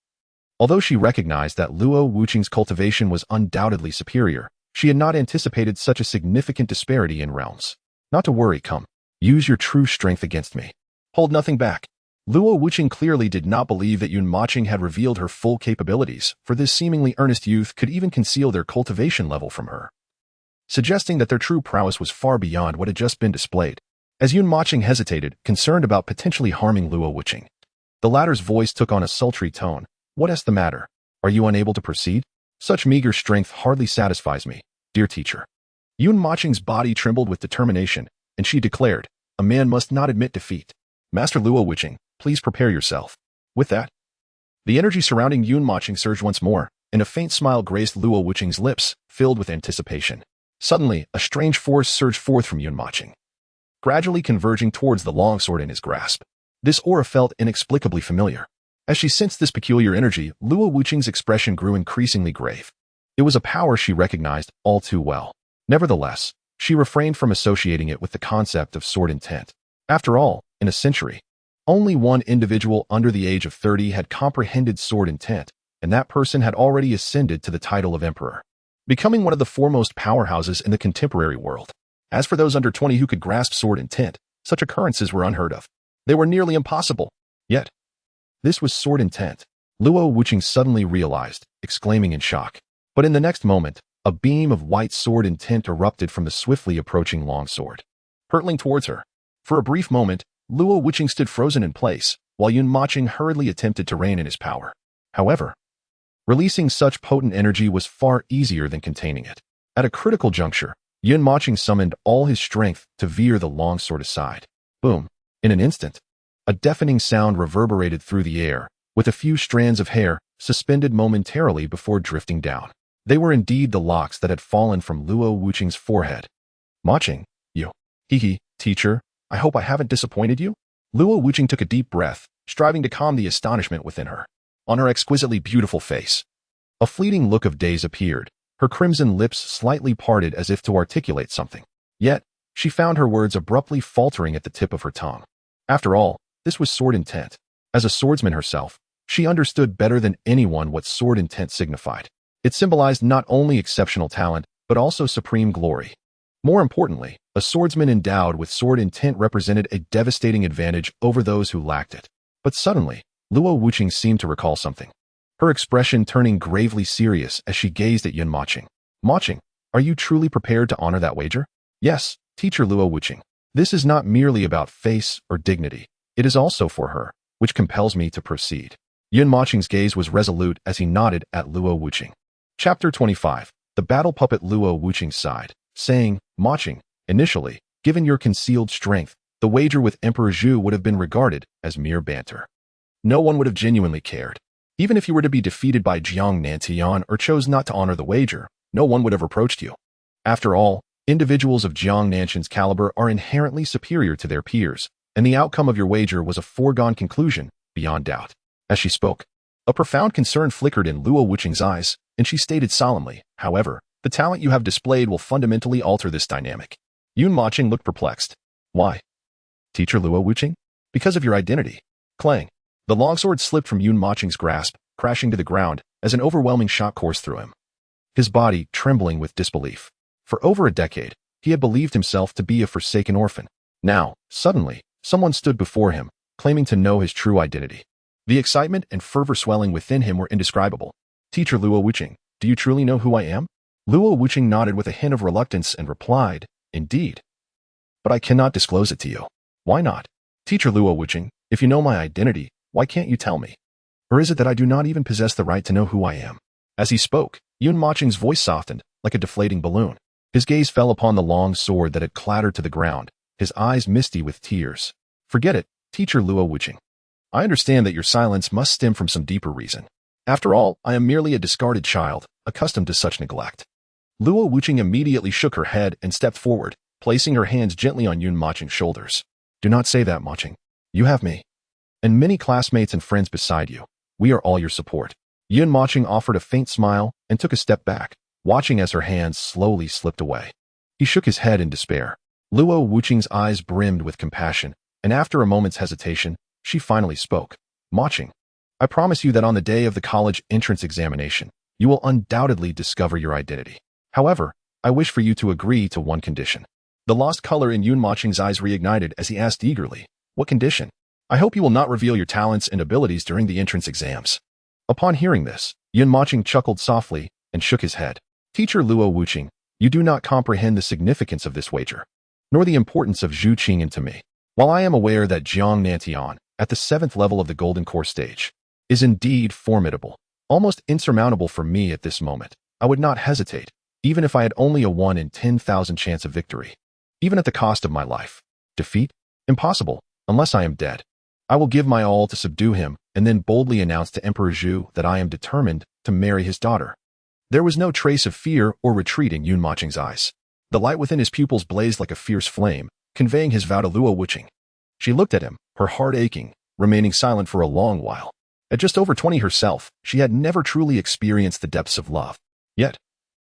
Although she recognized that Luo Wuqing's cultivation was undoubtedly superior, she had not anticipated such a significant disparity in realms. Not to worry, come. Use your true strength against me. Hold nothing back. Luo Wuqing clearly did not believe that Yun Mochen had revealed her full capabilities, for this seemingly earnest youth could even conceal their cultivation level from her, suggesting that their true prowess was far beyond what had just been displayed. As Yun Mochen hesitated, concerned about potentially harming Luo Wuqing, the latter's voice took on a sultry tone. What is the matter? Are you unable to proceed? Such meager strength hardly satisfies me, dear teacher. Yun Mocheng's body trembled with determination, and she declared, a man must not admit defeat. Master Luo Wuqing, please prepare yourself. With that, the energy surrounding Yun Mochen surged once more, and a faint smile graced Luo Wuqing's lips, filled with anticipation. Suddenly, a strange force surged forth from Yun Mochen, gradually converging towards the longsword in his grasp. This aura felt inexplicably familiar. As she sensed this peculiar energy, Luo Wuqing's expression grew increasingly grave. It was a power she recognized all too well. Nevertheless, she refrained from associating it with the concept of sword intent. After all, in a century, only one individual under the age of 30 had comprehended sword intent, and that person had already ascended to the title of emperor, becoming one of the foremost powerhouses in the contemporary world. As for those under 20 who could grasp sword intent, such occurrences were unheard of. They were nearly impossible. Yet, this was sword intent, Luo Wuqing suddenly realized, exclaiming in shock. But in the next moment, a beam of white sword intent erupted from the swiftly approaching longsword, hurtling towards her. For a brief moment, Luo Wuqing stood frozen in place, while Yun Mochen hurriedly attempted to rein in his power. However, releasing such potent energy was far easier than containing it. At a critical juncture, Yun Mochen summoned all his strength to veer the longsword aside. Boom! In an instant, a deafening sound reverberated through the air, with a few strands of hair suspended momentarily before drifting down. They were indeed the locks that had fallen from Luo Wuqing's forehead. Mochen, you. Hee, teacher, I hope I haven't disappointed you? Luo Wuqing took a deep breath, striving to calm the astonishment within her. On her exquisitely beautiful face, a fleeting look of daze appeared, her crimson lips slightly parted as if to articulate something. Yet, she found her words abruptly faltering at the tip of her tongue. After all, this was sword intent. As a swordsman herself, she understood better than anyone what sword intent signified. It symbolized not only exceptional talent, but also supreme glory. More importantly, a swordsman endowed with sword intent represented a devastating advantage over those who lacked it. But suddenly, Luo Wuqing seemed to recall something, her expression turning gravely serious as she gazed at Yun Mochen. Mochen, are you truly prepared to honor that wager? Yes, teacher Luo Wuqing. This is not merely about face or dignity. It is also for her, which compels me to proceed. Yun Mocheng's gaze was resolute as he nodded at Luo Wuqing. Chapter 25. The battle puppet Luo Wuqing sighed, saying, Mochen, initially, given your concealed strength, the wager with Emperor Zhu would have been regarded as mere banter. No one would have genuinely cared. Even if you were to be defeated by Jiang Nantian or chose not to honor the wager, no one would have reproached you. After all, individuals of Jiang Nantian's caliber are inherently superior to their peers, and the outcome of your wager was a foregone conclusion, beyond doubt. As she spoke, a profound concern flickered in Luo Wuqing's eyes, and she stated solemnly, however, the talent you have displayed will fundamentally alter this dynamic. Yun Mochen looked perplexed. Why? Teacher Luo Wuqing? Because of your identity. Clang. The longsword slipped from Yun Mocheng's grasp, crashing to the ground, as an overwhelming shock coursed through him, his body trembling with disbelief. For over a decade, he had believed himself to be a forsaken orphan. Now, suddenly, someone stood before him, claiming to know his true identity. The excitement and fervor swelling within him were indescribable. Teacher Luo Wuqing, do you truly know who I am? Luo Wuqing nodded with a hint of reluctance and replied, Indeed. But I cannot disclose it to you. Why not? Teacher Luo Wuqing, if you know my identity, why can't you tell me? Or is it that I do not even possess the right to know who I am? As he spoke, Yun Mocheng's voice softened, like a deflating balloon. His gaze fell upon the long sword that had clattered to the ground, his eyes misty with tears. Forget it, Teacher Luo Wuqing. I understand that your silence must stem from some deeper reason. After all, I am merely a discarded child, accustomed to such neglect. Luo Wuqing immediately shook her head and stepped forward, placing her hands gently on Yun Mocheng's shoulders. Do not say that, Mochen. You have me, and many classmates and friends beside you. We are all your support. Yun Mochen offered a faint smile and took a step back, watching as her hands slowly slipped away. He shook his head in despair. Luo Wuqing's eyes brimmed with compassion, and after a moment's hesitation, she finally spoke. Mochen, I promise you that on the day of the college entrance examination, you will undoubtedly discover your identity. However, I wish for you to agree to one condition. The lost color in Yun Mocheng's eyes reignited as he asked eagerly, "What condition?" "I hope you will not reveal your talents and abilities during the entrance exams." Upon hearing this, Yun Mocheng chuckled softly and shook his head. "Teacher Luo Wuqing, you do not comprehend the significance of this wager, nor the importance of Zhu Qing'an to me. While I am aware that Jiang Nantian, at the 7th level of the Golden Core stage, is indeed formidable, almost insurmountable for me at this moment, I would not hesitate, even if I had only a 1 in 10,000 chance of victory, even at the cost of my life. Defeat? Impossible, unless I am dead. I will give my all to subdue him and then boldly announce to Emperor Zhu that I am determined to marry his daughter." There was no trace of fear or retreat in Yun Mocheng's eyes. The light within his pupils blazed like a fierce flame, conveying his vow to Luo Wuqing. She looked at him, her heart aching, remaining silent for a long while. At just over 20 herself, she had never truly experienced the depths of love. Yet,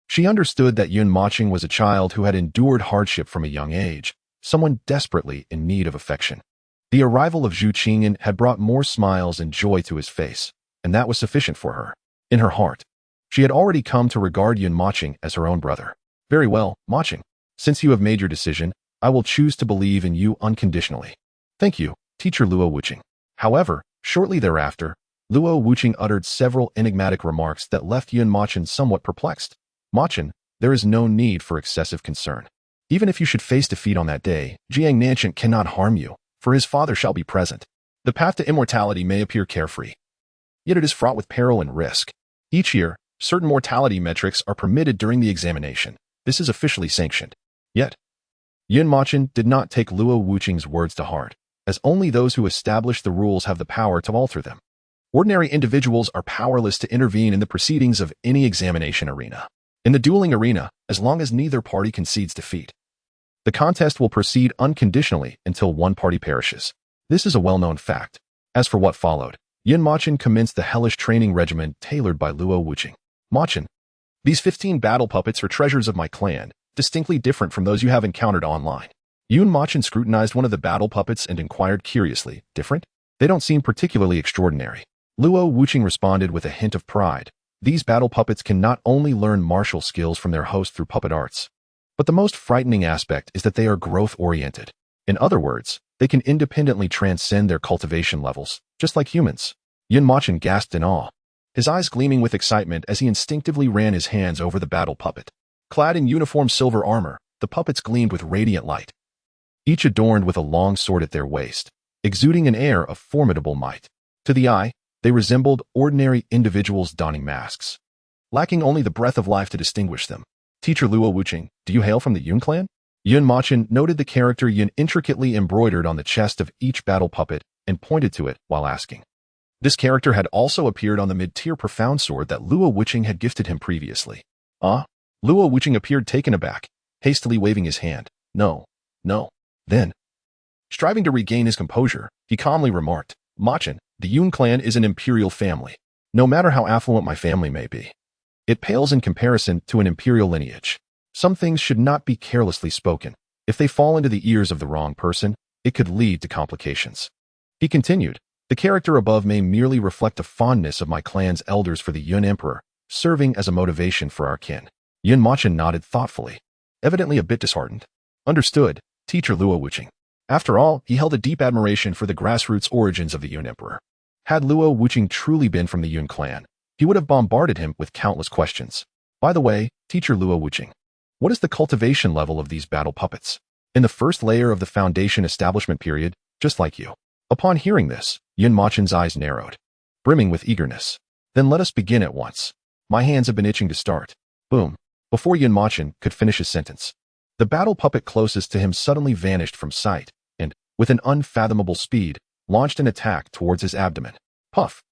she understood that Yun Mocheng was a child who had endured hardship from a young age, someone desperately in need of affection. The arrival of Zhu Qing'an had brought more smiles and joy to his face, and that was sufficient for her. In her heart, she had already come to regard Yun Mocheng as her own brother. "Very well, Mocheng. Since you have made your decision, I will choose to believe in you unconditionally." "Thank you, Teacher Luo Wuqing." However, shortly thereafter, Luo Wuqing uttered several enigmatic remarks that left Yun Mocheng somewhat perplexed. "Mochen, there is no need for excessive concern. Even if you should face defeat on that day, Jiang Nantian cannot harm you, for his father shall be present. The path to immortality may appear carefree, yet it is fraught with peril and risk. Each year, certain mortality metrics are permitted during the examination. This is officially sanctioned." Yet, Yun Mocheng did not take Luo Wuqing's words to heart, as only those who establish the rules have the power to alter them. Ordinary individuals are powerless to intervene in the proceedings of any examination arena. In the dueling arena, as long as neither party concedes defeat, the contest will proceed unconditionally until one party perishes. This is a well-known fact. As for what followed, Yun Mocheng commenced the hellish training regimen tailored by Luo Wuqing. "Mochen, these 15 battle puppets are treasures of my clan, distinctly different from those you have encountered online." Yun Mocheng scrutinized one of the battle puppets and inquired curiously, "Different? They don't seem particularly extraordinary." Luo Wuqing responded with a hint of pride. "These battle puppets can not only learn martial skills from their host through puppet arts, but the most frightening aspect is that they are growth-oriented. In other words, they can independently transcend their cultivation levels, just like humans." Yun Mocheng gasped in awe, his eyes gleaming with excitement as he instinctively ran his hands over the battle puppet. Clad in uniform silver armor, the puppets gleamed with radiant light, each adorned with a long sword at their waist, exuding an air of formidable might. To the eye, they resembled ordinary individuals donning masks, lacking only the breath of life to distinguish them. "Teacher Luo Wuqing, do you hail from the Yun clan?" Yun Mocheng noted the character Yun intricately embroidered on the chest of each battle puppet and pointed to it while asking. This character had also appeared on the mid-tier profound sword that Luo Wuqing had gifted him previously. "Ah?" Luo Wuqing appeared taken aback, hastily waving his hand. No. Then, striving to regain his composure, he calmly remarked, "Mochen, the Yun clan is an imperial family. No matter how affluent my family may be, it pales in comparison to an imperial lineage. Some things should not be carelessly spoken. If they fall into the ears of the wrong person, it could lead to complications." He continued, "The character above may merely reflect a fondness of my clan's elders for the Yun Emperor, serving as a motivation for our kin." Yun Mocheng nodded thoughtfully, evidently a bit disheartened. "Understood, Teacher Luo Wuqing." After all, he held a deep admiration for the grassroots origins of the Yun Emperor. Had Luo Wuqing truly been from the Yun clan, he would have bombarded him with countless questions. "By the way, Teacher Luo Wuqing, what is the cultivation level of these battle puppets?" "In the first layer of the foundation establishment period, just like you." Upon hearing this, Yun Mocheng's eyes narrowed, brimming with eagerness. "Then let us begin at once. My hands have been itching to start." Boom. Before Yun Mocheng could finish his sentence, the battle puppet closest to him suddenly vanished from sight and, with an unfathomable speed, launched an attack towards his abdomen. Puff!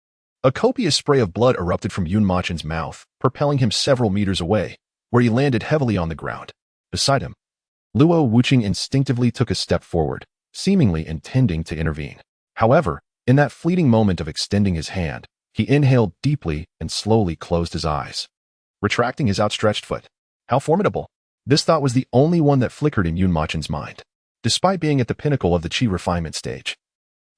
A copious spray of blood erupted from Yun Mocheng's mouth, propelling him several meters away, where he landed heavily on the ground. Beside him, Luo Wuqing instinctively took a step forward, seemingly intending to intervene. However, in that fleeting moment of extending his hand, he inhaled deeply and slowly closed his eyes, retracting his outstretched foot. How formidable! This thought was the only one that flickered in Yun Mocheng's mind, despite being at the pinnacle of the chi refinement stage.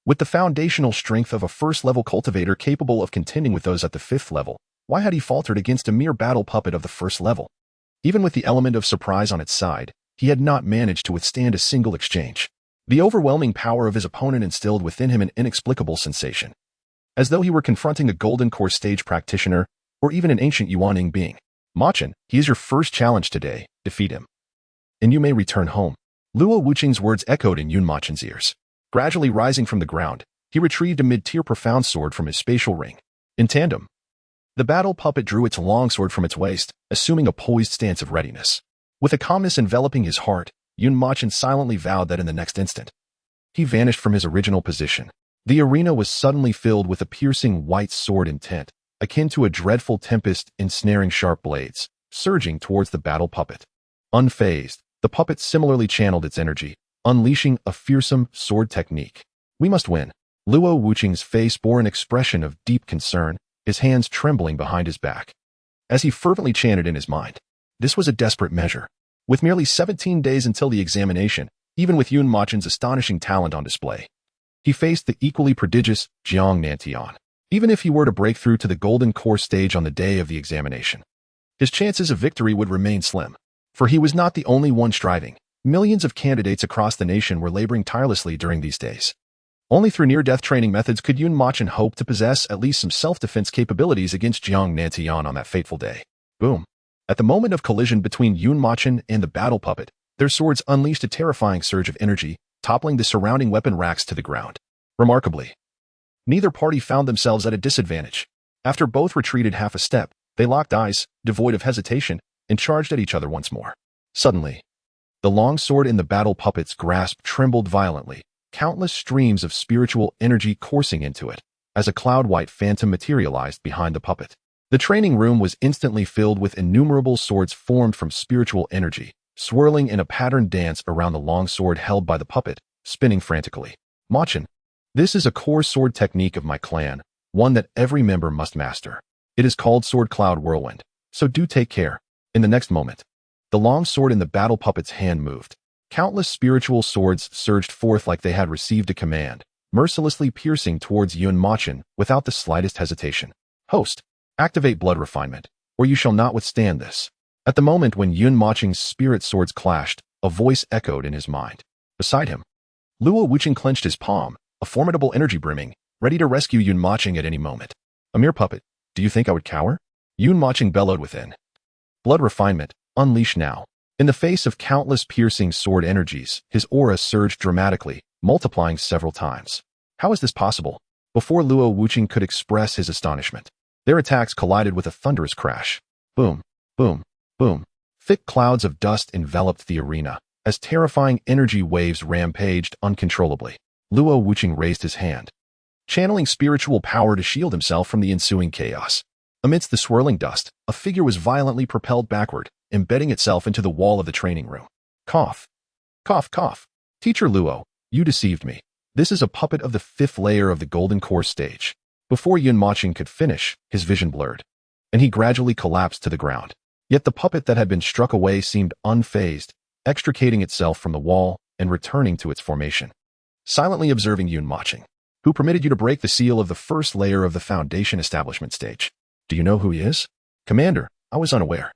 With the foundational strength of a first-level cultivator capable of contending with those at the 5th level, why had he faltered against a mere battle puppet of the 1st level? Even with the element of surprise on its side, he had not managed to withstand a single exchange. The overwhelming power of his opponent instilled within him an inexplicable sensation, as though he were confronting a golden core stage practitioner or even an ancient Yuaning being. Mochen, he is your first challenge today. Defeat him, and you may return home. Luo Wuqing's words echoed in Yun Mochen's ears. Gradually rising from the ground, he retrieved a mid-tier profound sword from his spatial ring. In tandem, the battle puppet drew its long sword from its waist, assuming a poised stance of readiness. With a calmness enveloping his heart, Yun Mochen silently vowed that in the next instant, he vanished from his original position. The arena was suddenly filled with a piercing white sword intent, akin to a dreadful tempest ensnaring sharp blades, surging towards the battle puppet. Unfazed, the puppet similarly channeled its energy, unleashing a fearsome sword technique. We must win. Luo Wuqing's face bore an expression of deep concern, his hands trembling behind his back. As he fervently chanted in his mind, this was a desperate measure. With merely 17 days until the examination, even with Yun Mochen's astonishing talent on display, he faced the equally prodigious Jiang Nantian. Even if he were to break through to the golden core stage on the day of the examination, his chances of victory would remain slim. For he was not the only one striving. Millions of candidates across the nation were laboring tirelessly during these days. Only through near-death training methods could Yun Mochen hope to possess at least some self-defense capabilities against Jiang Nantian on that fateful day. Boom. At the moment of collision between Yun Mochen and the battle puppet, their swords unleashed a terrifying surge of energy, toppling the surrounding weapon racks to the ground. Remarkably, neither party found themselves at a disadvantage. After both retreated half a step, they locked eyes, devoid of hesitation, and charged at each other once more. Suddenly, the long sword in the battle puppet's grasp trembled violently, countless streams of spiritual energy coursing into it, as a cloud-white phantom materialized behind the puppet. The training room was instantly filled with innumerable swords formed from spiritual energy, swirling in a patterned dance around the long sword held by the puppet, spinning frantically. Mochen, this is a core sword technique of my clan, one that every member must master. It is called Sword Cloud Whirlwind, so do take care. In the next moment, the long sword in the battle puppet's hand moved. Countless spiritual swords surged forth like they had received a command, mercilessly piercing towards Yun Mochen without the slightest hesitation. Host, activate blood refinement, or you shall not withstand this. At the moment when Yun Mochen's spirit swords clashed, a voice echoed in his mind. Beside him, Luo Wuqing clenched his palm, a formidable energy brimming, ready to rescue Yun Mochen at any moment. A mere puppet, do you think I would cower? Yun Mochen bellowed within. Blood refinement, unleash now. In the face of countless piercing sword energies, his aura surged dramatically, multiplying several times. How is this possible? Before Luo Wuqing could express his astonishment, their attacks collided with a thunderous crash. Boom, boom, boom. Thick clouds of dust enveloped the arena, as terrifying energy waves rampaged uncontrollably. Luo Wuqing raised his hand, channeling spiritual power to shield himself from the ensuing chaos. Amidst the swirling dust, a figure was violently propelled backward, embedding itself into the wall of the training room. Cough. Cough, cough. Teacher Luo, you deceived me. This is a puppet of the 5th layer of the Golden Core stage. Before Yun Mochen could finish, his vision blurred, and he gradually collapsed to the ground. Yet the puppet that had been struck away seemed unfazed, extricating itself from the wall and returning to its formation. Silently observing Yun Mochen, who permitted you to break the seal of the 1st layer of the Foundation establishment stage. Do you know who he is? Commander, I was unaware.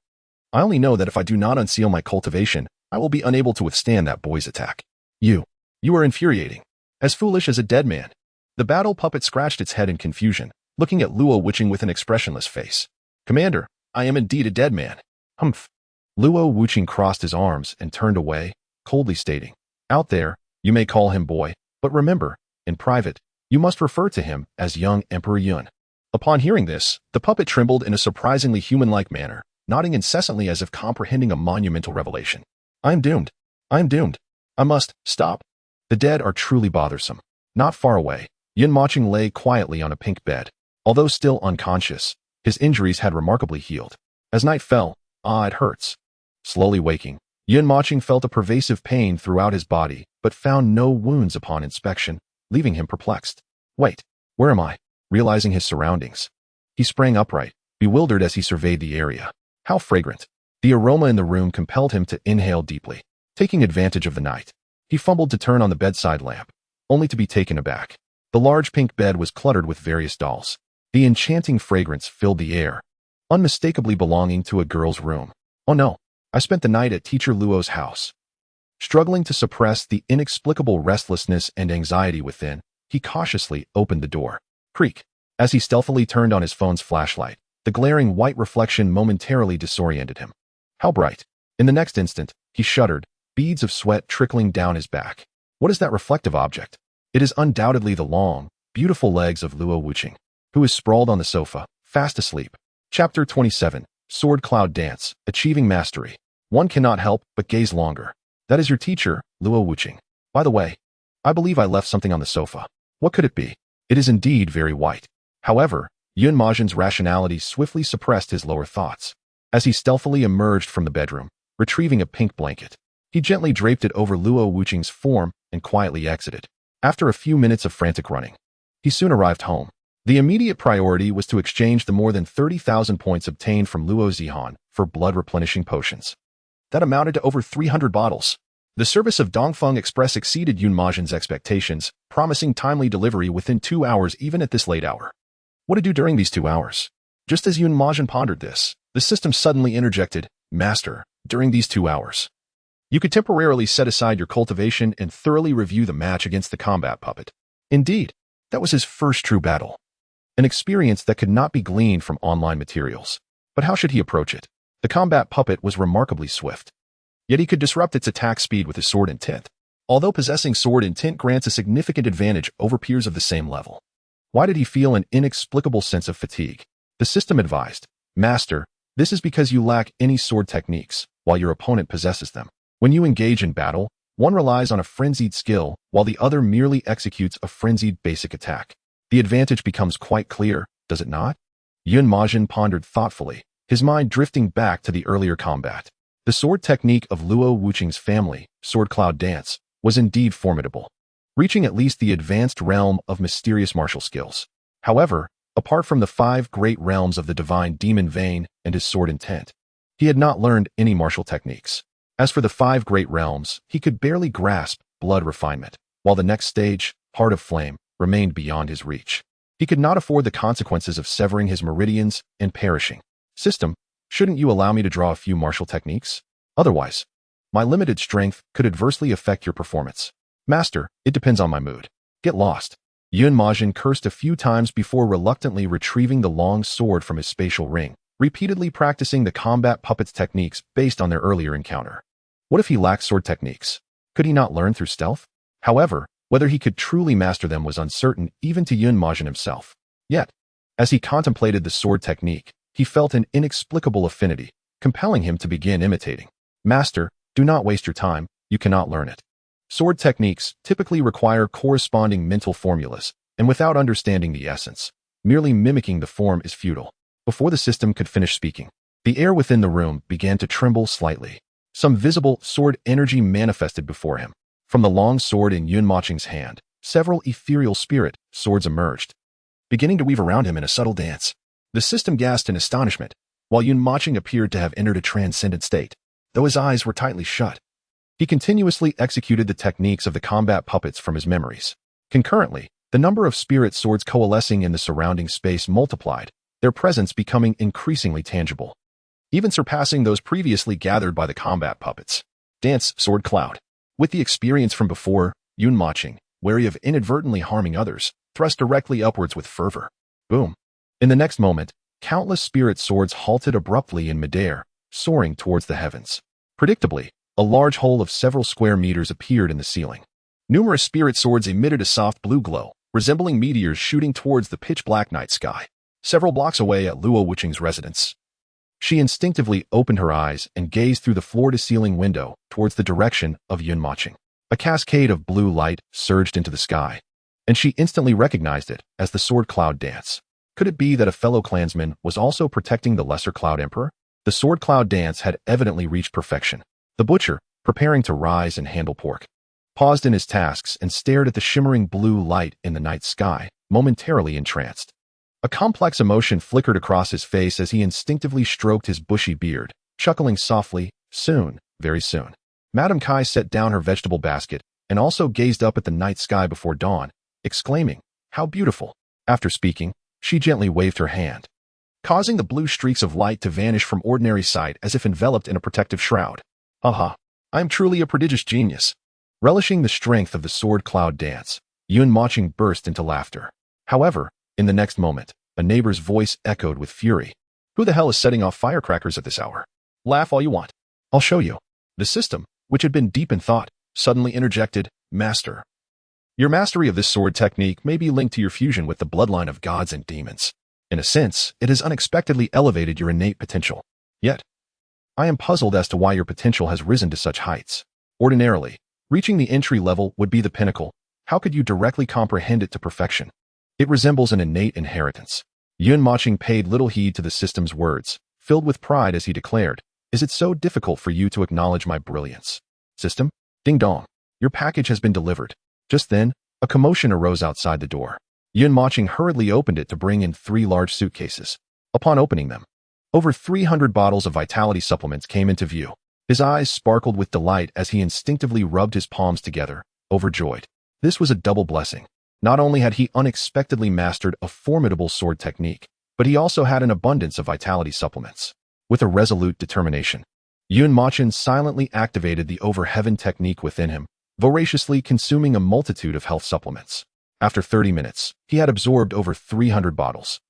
I only know that if I do not unseal my cultivation, I will be unable to withstand that boy's attack. You are infuriating. As foolish as a dead man. The battle puppet scratched its head in confusion, looking at Luo Wuqing with an expressionless face. Commander, I am indeed a dead man. Humph. Luo Wuqing crossed his arms and turned away, coldly stating, out there, you may call him boy, but remember, in private, you must refer to him as young Emperor Yun. Upon hearing this, the puppet trembled in a surprisingly human-like manner, nodding incessantly as if comprehending a monumental revelation. I am doomed. I am doomed. I must stop. The dead are truly bothersome. Not far away, Yun Mochen lay quietly on a pink bed. Although still unconscious, his injuries had remarkably healed. As night fell, it hurts. Slowly waking, Yun Mochen felt a pervasive pain throughout his body, but found no wounds upon inspection, leaving him perplexed. Wait, where am I? Realizing his surroundings, he sprang upright, bewildered as he surveyed the area. How fragrant. The aroma in the room compelled him to inhale deeply. Taking advantage of the night, he fumbled to turn on the bedside lamp, only to be taken aback. The large pink bed was cluttered with various dolls. The enchanting fragrance filled the air, unmistakably belonging to a girl's room. Oh no, I spent the night at Teacher Luo's house. Struggling to suppress the inexplicable restlessness and anxiety within, he cautiously opened the door. Creak. As he stealthily turned on his phone's flashlight, the glaring white reflection momentarily disoriented him. How bright. In the next instant, he shuddered, beads of sweat trickling down his back. What is that reflective object? It is undoubtedly the long, beautiful legs of Luo Wuqing, who is sprawled on the sofa, fast asleep. Chapter 27, Sword Cloud Dance, Achieving Mastery. One cannot help but gaze longer. That is your teacher, Luo Wuqing. By the way, I believe I left something on the sofa. What could it be? It is indeed very white. However, Yun Mogen's rationality swiftly suppressed his lower thoughts. As he stealthily emerged from the bedroom, retrieving a pink blanket, he gently draped it over Luo Wuqing's form and quietly exited. After a few minutes of frantic running, he soon arrived home. The immediate priority was to exchange the more than 30,000 points obtained from Luo Zihan for blood-replenishing potions. That amounted to over 300 bottles. The service of Dongfeng Express exceeded Yun Mogen's expectations, promising timely delivery within 2 hours even at this late hour. What to do during these 2 hours? Just as Yun Mogen pondered this, the system suddenly interjected, Master, during these 2 hours, you could temporarily set aside your cultivation and thoroughly review the match against the combat puppet. Indeed, that was his first true battle. An experience that could not be gleaned from online materials. But how should he approach it? The combat puppet was remarkably swift. Yet he could disrupt its attack speed with his sword intent. Although possessing sword intent grants a significant advantage over peers of the same level. Why did he feel an inexplicable sense of fatigue? The system advised, Master, this is because you lack any sword techniques, while your opponent possesses them. When you engage in battle, one relies on a frenzied skill, while the other merely executes a frenzied basic attack. The advantage becomes quite clear, does it not? Yun Mogen pondered thoughtfully, his mind drifting back to the earlier combat. The sword technique of Luo Wuqing's family, Sword Cloud Dance, was indeed formidable, reaching at least the advanced realm of mysterious martial skills. However, apart from the 5 great realms of the divine demon vein and his sword intent, he had not learned any martial techniques. As for the 5 great realms, he could barely grasp blood refinement, while the next stage, Heart of Flame, remained beyond his reach. He could not afford the consequences of severing his meridians and perishing. System, shouldn't you allow me to draw a few martial techniques? Otherwise, my limited strength could adversely affect your performance. Master, it depends on my mood. Get lost. Yun Mogen cursed a few times before reluctantly retrieving the long sword from his spatial ring, repeatedly practicing the combat puppet's techniques based on their earlier encounter. What if he lacked sword techniques? Could he not learn through stealth? However, whether he could truly master them was uncertain even to Yun Mogen himself. Yet, as he contemplated the sword technique, he felt an inexplicable affinity, compelling him to begin imitating. Master, do not waste your time, you cannot learn it. Sword techniques typically require corresponding mental formulas, and without understanding the essence, merely mimicking the form is futile. Before the system could finish speaking, the air within the room began to tremble slightly. Some visible sword energy manifested before him. From the long sword in Yun Mogen's hand, several ethereal spirit swords emerged, beginning to weave around him in a subtle dance. The system gasped in astonishment, while Yun Mogen appeared to have entered a transcendent state, though his eyes were tightly shut. He continuously executed the techniques of the combat puppets from his memories. Concurrently, the number of spirit swords coalescing in the surrounding space multiplied, their presence becoming increasingly tangible, even surpassing those previously gathered by the combat puppets. Dance, Sword Cloud. With the experience from before, Yun Mogen, wary of inadvertently harming others, thrust directly upwards with fervor. Boom. In the next moment, countless spirit swords halted abruptly in midair, soaring towards the heavens. Predictably, a large hole of several square meters appeared in the ceiling. Numerous spirit swords emitted a soft blue glow, resembling meteors shooting towards the pitch-black night sky. Several blocks away at Luo Wuqing's residence, she instinctively opened her eyes and gazed through the floor-to-ceiling window towards the direction of Yun Mogen. A cascade of blue light surged into the sky, and she instantly recognized it as the Sword Cloud Dance. Could it be that a fellow clansman was also protecting the Lesser Cloud Emperor? The Sword Cloud Dance had evidently reached perfection. The butcher, preparing to rise and handle pork, paused in his tasks and stared at the shimmering blue light in the night sky, momentarily entranced. A complex emotion flickered across his face as he instinctively stroked his bushy beard, chuckling softly, soon, very soon. Madame Kai set down her vegetable basket and also gazed up at the night sky before dawn, exclaiming, How beautiful. After speaking, she gently waved her hand, causing the blue streaks of light to vanish from ordinary sight as if enveloped in a protective shroud. Aha, I am truly a prodigious genius. Relishing the strength of the sword cloud dance, Mochen burst into laughter. However, in the next moment, a neighbor's voice echoed with fury. Who the hell is setting off firecrackers at this hour? Laugh all you want. I'll show you. The system, which had been deep in thought, suddenly interjected, Master. Your mastery of this sword technique may be linked to your fusion with the bloodline of gods and demons. In a sense, it has unexpectedly elevated your innate potential. Yet, I am puzzled as to why your potential has risen to such heights. Ordinarily, reaching the entry level would be the pinnacle. How could you directly comprehend it to perfection? It resembles an innate inheritance. Mochen paid little heed to the system's words, filled with pride as he declared, Is it so difficult for you to acknowledge my brilliance? System? Ding dong. Your package has been delivered. Just then, a commotion arose outside the door. Mochen hurriedly opened it to bring in 3 large suitcases. Upon opening them, over 300 bottles of vitality supplements came into view. His eyes sparkled with delight as he instinctively rubbed his palms together, overjoyed. This was a double blessing. Not only had he unexpectedly mastered a formidable sword technique, but he also had an abundance of vitality supplements. With a resolute determination, Mochen silently activated the over-heaven technique within him, voraciously consuming a multitude of health supplements. After 30 minutes, he had absorbed over 300 bottles.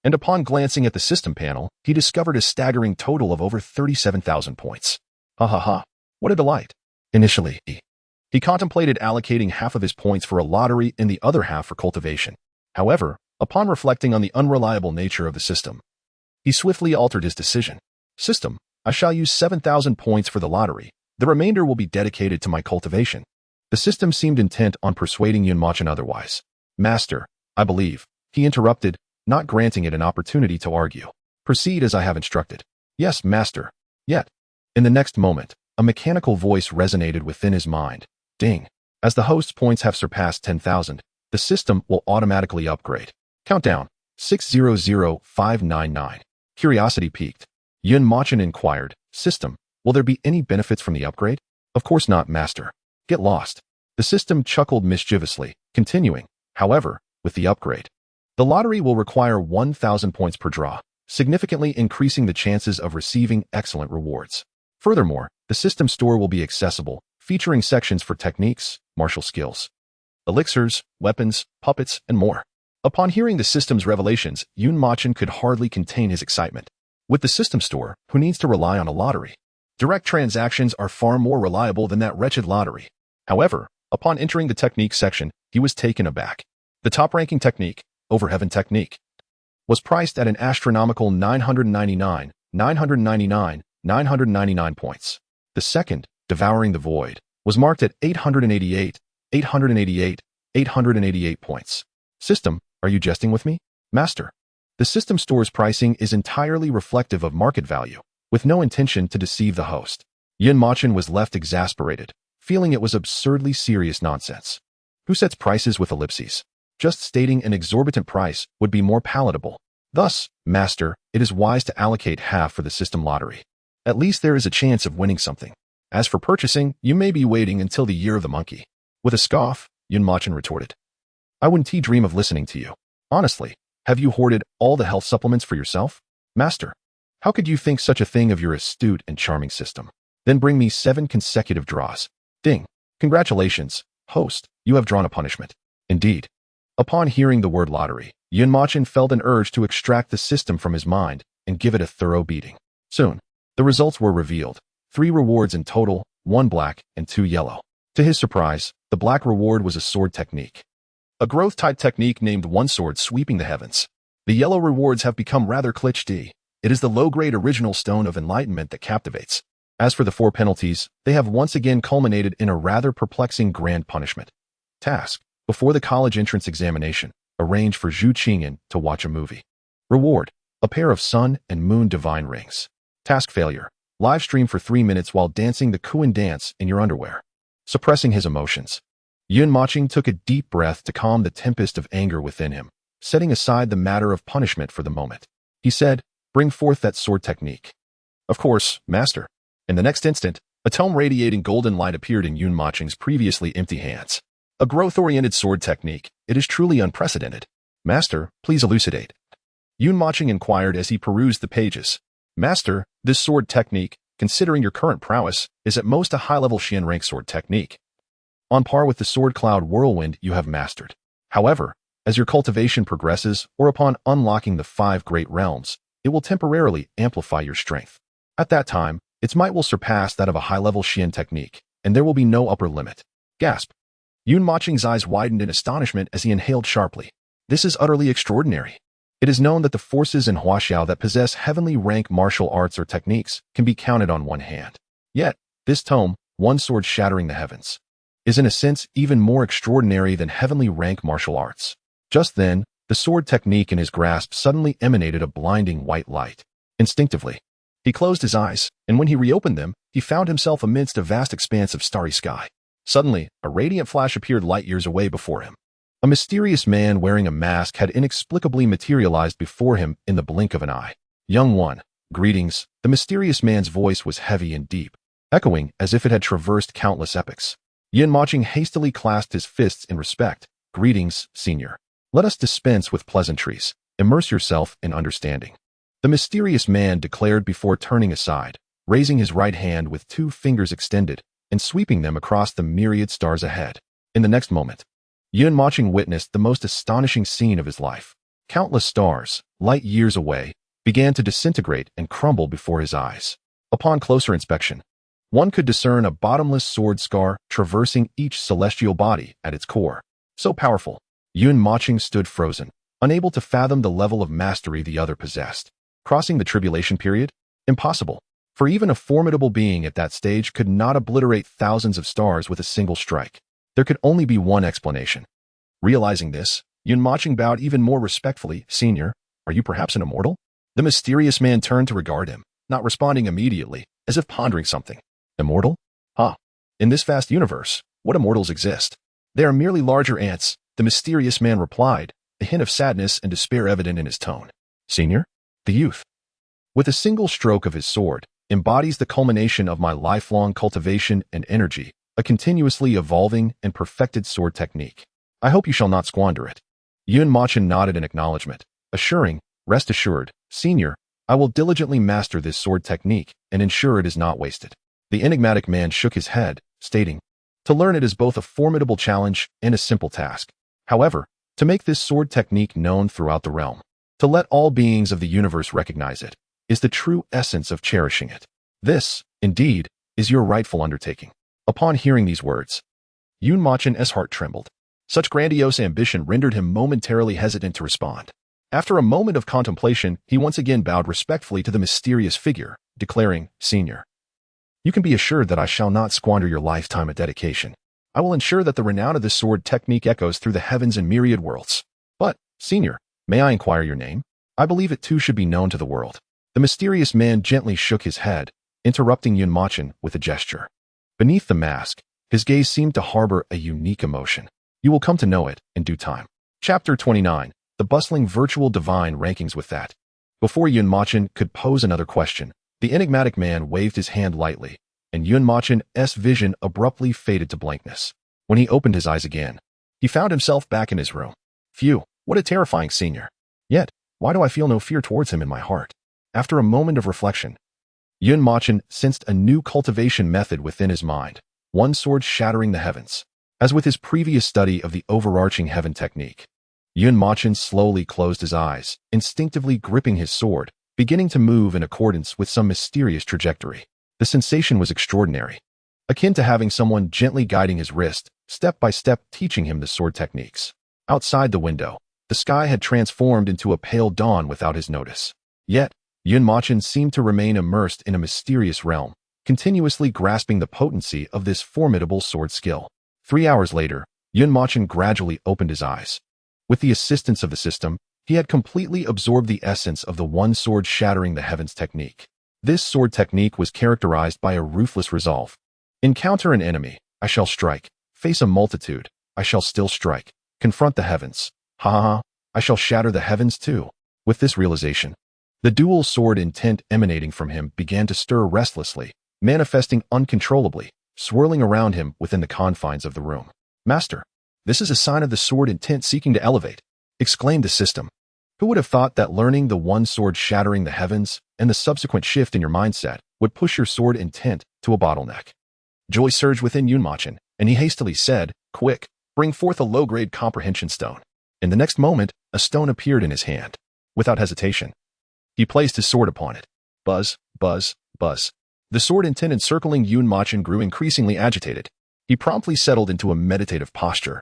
And upon glancing at the system panel, he discovered a staggering total of over 37,000 points. Ha ha ha, what a delight. Initially, he contemplated allocating half of his points for a lottery and the other half for cultivation. However, upon reflecting on the unreliable nature of the system, he swiftly altered his decision. System, I shall use 7,000 points for the lottery. The remainder will be dedicated to my cultivation. The system seemed intent on persuading Mochen otherwise. Master, I believe, he interrupted, not granting it an opportunity to argue. Proceed as I have instructed. Yes, master. Yet, in the next moment, a mechanical voice resonated within his mind. Ding. As the host's points have surpassed 10,000, the system will automatically upgrade. Countdown. 600599. Curiosity piqued. Mochen inquired, System, will there be any benefits from the upgrade? Of course not, master. Get lost. The system chuckled mischievously, continuing, however, with the upgrade. The lottery will require 1,000 points per draw, significantly increasing the chances of receiving excellent rewards. Furthermore, the system store will be accessible, featuring sections for techniques, martial skills, elixirs, weapons, puppets, and more. Upon hearing the system's revelations, Mochen could hardly contain his excitement. With the system store, who needs to rely on a lottery? Direct transactions are far more reliable than that wretched lottery. However, upon entering the technique section, he was taken aback. The top-ranking technique, Overheaven Technique, was priced at an astronomical 999 points. The second, Devouring the Void, was marked at 888 points. System, are you jesting with me? Master. The system store's pricing is entirely reflective of market value, with no intention to deceive the host. Mochen was left exasperated, feeling it was absurdly serious nonsense. Who sets prices with ellipses? Just stating an exorbitant price would be more palatable. Thus, master, it is wise to allocate half for the system lottery. At least there is a chance of winning something. As for purchasing, you may be waiting until the year of the monkey. With a scoff, Mochen retorted. I wouldn't dream of listening to you. Honestly, have you hoarded all the health supplements for yourself? Master, how could you think such a thing of your astute and charming system? Then bring me 7 consecutive draws. Ding. Congratulations, host, you have drawn a punishment. Indeed. Upon hearing the word lottery, Mochen felt an urge to extract the system from his mind and give it a thorough beating. Soon, the results were revealed. 3 rewards in total, 1 black and 2 yellow. To his surprise, the black reward was a sword technique. A growth-type technique named One Sword Sweeping the Heavens. The yellow rewards have become rather cliché. It is the low-grade original stone of enlightenment that captivates. As for the 4 penalties, they have once again culminated in a rather perplexing grand punishment. Task. Before the college entrance examination, arrange for Zhu Qingyan to watch a movie. Reward. A pair of sun and moon divine rings. Task failure. Live stream for 3 minutes while dancing the Kuan dance in your underwear. Suppressing his emotions, Mochen took a deep breath to calm the tempest of anger within him, setting aside the matter of punishment for the moment. He said, bring forth that sword technique. Of course, master. In the next instant, a tome radiating golden light appeared in Mochen's previously empty hands. A growth-oriented sword technique. It is truly unprecedented. Master, please elucidate. Yun Mochen inquired as he perused the pages. Master, this sword technique, considering your current prowess, is at most a high-level Xian rank sword technique. On par with the sword cloud whirlwind you have mastered. However, as your cultivation progresses or upon unlocking the 5 great realms, it will temporarily amplify your strength. At that time, its might will surpass that of a high-level Xian technique, and there will be no upper limit. Gasp. Yun Mochen's eyes widened in astonishment as he inhaled sharply. This is utterly extraordinary. It is known that the forces in Huaxiao that possess heavenly rank martial arts or techniques can be counted on one hand. Yet, this tome, One Sword Shattering the Heavens, is in a sense even more extraordinary than heavenly rank martial arts. Just then, the sword technique in his grasp suddenly emanated a blinding white light. Instinctively, he closed his eyes, and when he reopened them, he found himself amidst a vast expanse of starry sky. Suddenly, a radiant flash appeared light years away before him. A mysterious man wearing a mask had inexplicably materialized before him in the blink of an eye. Young one, greetings. The mysterious man's voice was heavy and deep, echoing as if it had traversed countless epochs. Yun Mochen hastily clasped his fists in respect. Greetings, senior. Let us dispense with pleasantries. Immerse yourself in understanding. The mysterious man declared before turning aside, raising his right hand with 2 fingers extended and sweeping them across the myriad stars ahead. In the next moment, Yun Mochen witnessed the most astonishing scene of his life. Countless stars, light years away, began to disintegrate and crumble before his eyes. Upon closer inspection, one could discern a bottomless sword scar traversing each celestial body at its core. So powerful, Yun Mochen stood frozen, unable to fathom the level of mastery the other possessed. Crossing the tribulation period? Impossible, for even a formidable being at that stage could not obliterate thousands of stars with a single strike. There could only be one explanation. Realizing this, Yun Mochen bowed even more respectfully. Senior, are you perhaps an immortal? The mysterious man turned to regard him, not responding immediately, as if pondering something. Immortal? In this vast universe, what immortals exist? They are merely larger ants, the mysterious man replied, a hint of sadness and despair evident in his tone. Senior? The youth, with a single stroke of his sword, embodies the culmination of my lifelong cultivation and energy, a continuously evolving and perfected sword technique. I hope you shall not squander it. Yun Mochen nodded in acknowledgement, assuring, rest assured, senior, I will diligently master this sword technique and ensure it is not wasted. The enigmatic man shook his head, stating, to learn it is both a formidable challenge and a simple task. However, to make this sword technique known throughout the realm, to let all beings of the universe recognize it, is the true essence of cherishing it. This, indeed, is your rightful undertaking. Upon hearing these words, Yun Mochen's heart trembled. Such grandiose ambition rendered him momentarily hesitant to respond. After a moment of contemplation, he once again bowed respectfully to the mysterious figure, declaring, Senior, you can be assured that I shall not squander your lifetime of dedication. I will ensure that the renown of this sword technique echoes through the heavens and myriad worlds. But, Senior, may I inquire your name? I believe it too should be known to the world. The mysterious man gently shook his head, interrupting Yun Mochen with a gesture. Beneath the mask, his gaze seemed to harbor a unique emotion. You will come to know it in due time. Chapter 29. The bustling virtual divine rankings with that. Before Yun Mochen could pose another question, the enigmatic man waved his hand lightly, and Yun Mochen's vision abruptly faded to blankness. When he opened his eyes again, he found himself back in his room. Phew, what a terrifying senior. Yet, why do I feel no fear towards him in my heart? After a moment of reflection, Yun Mochen sensed a new cultivation method within his mind, one sword shattering the heavens. As with his previous study of the overarching heaven technique, Yun Mochen slowly closed his eyes, instinctively gripping his sword, beginning to move in accordance with some mysterious trajectory. The sensation was extraordinary, akin to having someone gently guiding his wrist, step by step teaching him the sword techniques. Outside the window, the sky had transformed into a pale dawn without his notice. Yet, Yun Mochen seemed to remain immersed in a mysterious realm, continuously grasping the potency of this formidable sword skill. 3 hours later, Yun Mochen gradually opened his eyes. With the assistance of the system, he had completely absorbed the essence of the one sword shattering the heavens technique. This sword technique was characterized by a ruthless resolve. Encounter an enemy, I shall strike. Face a multitude, I shall still strike. Confront the heavens, I shall shatter the heavens too. With this realization, the dual sword intent emanating from him began to stir restlessly, manifesting uncontrollably, swirling around him within the confines of the room. Master, This is a sign of the sword intent seeking to elevate, exclaimed the system. Who would have thought that learning the one sword shattering the heavens and the subsequent shift in your mindset would push your sword intent to a bottleneck? Joy surged within Mochen, and he hastily said, "Quick, bring forth a low-grade comprehension stone." In the next moment, a stone appeared in his hand. Without hesitation, he placed his sword upon it. Buzz, buzz, buzz. The sword intent encircling Mochen grew increasingly agitated. He promptly settled into a meditative posture,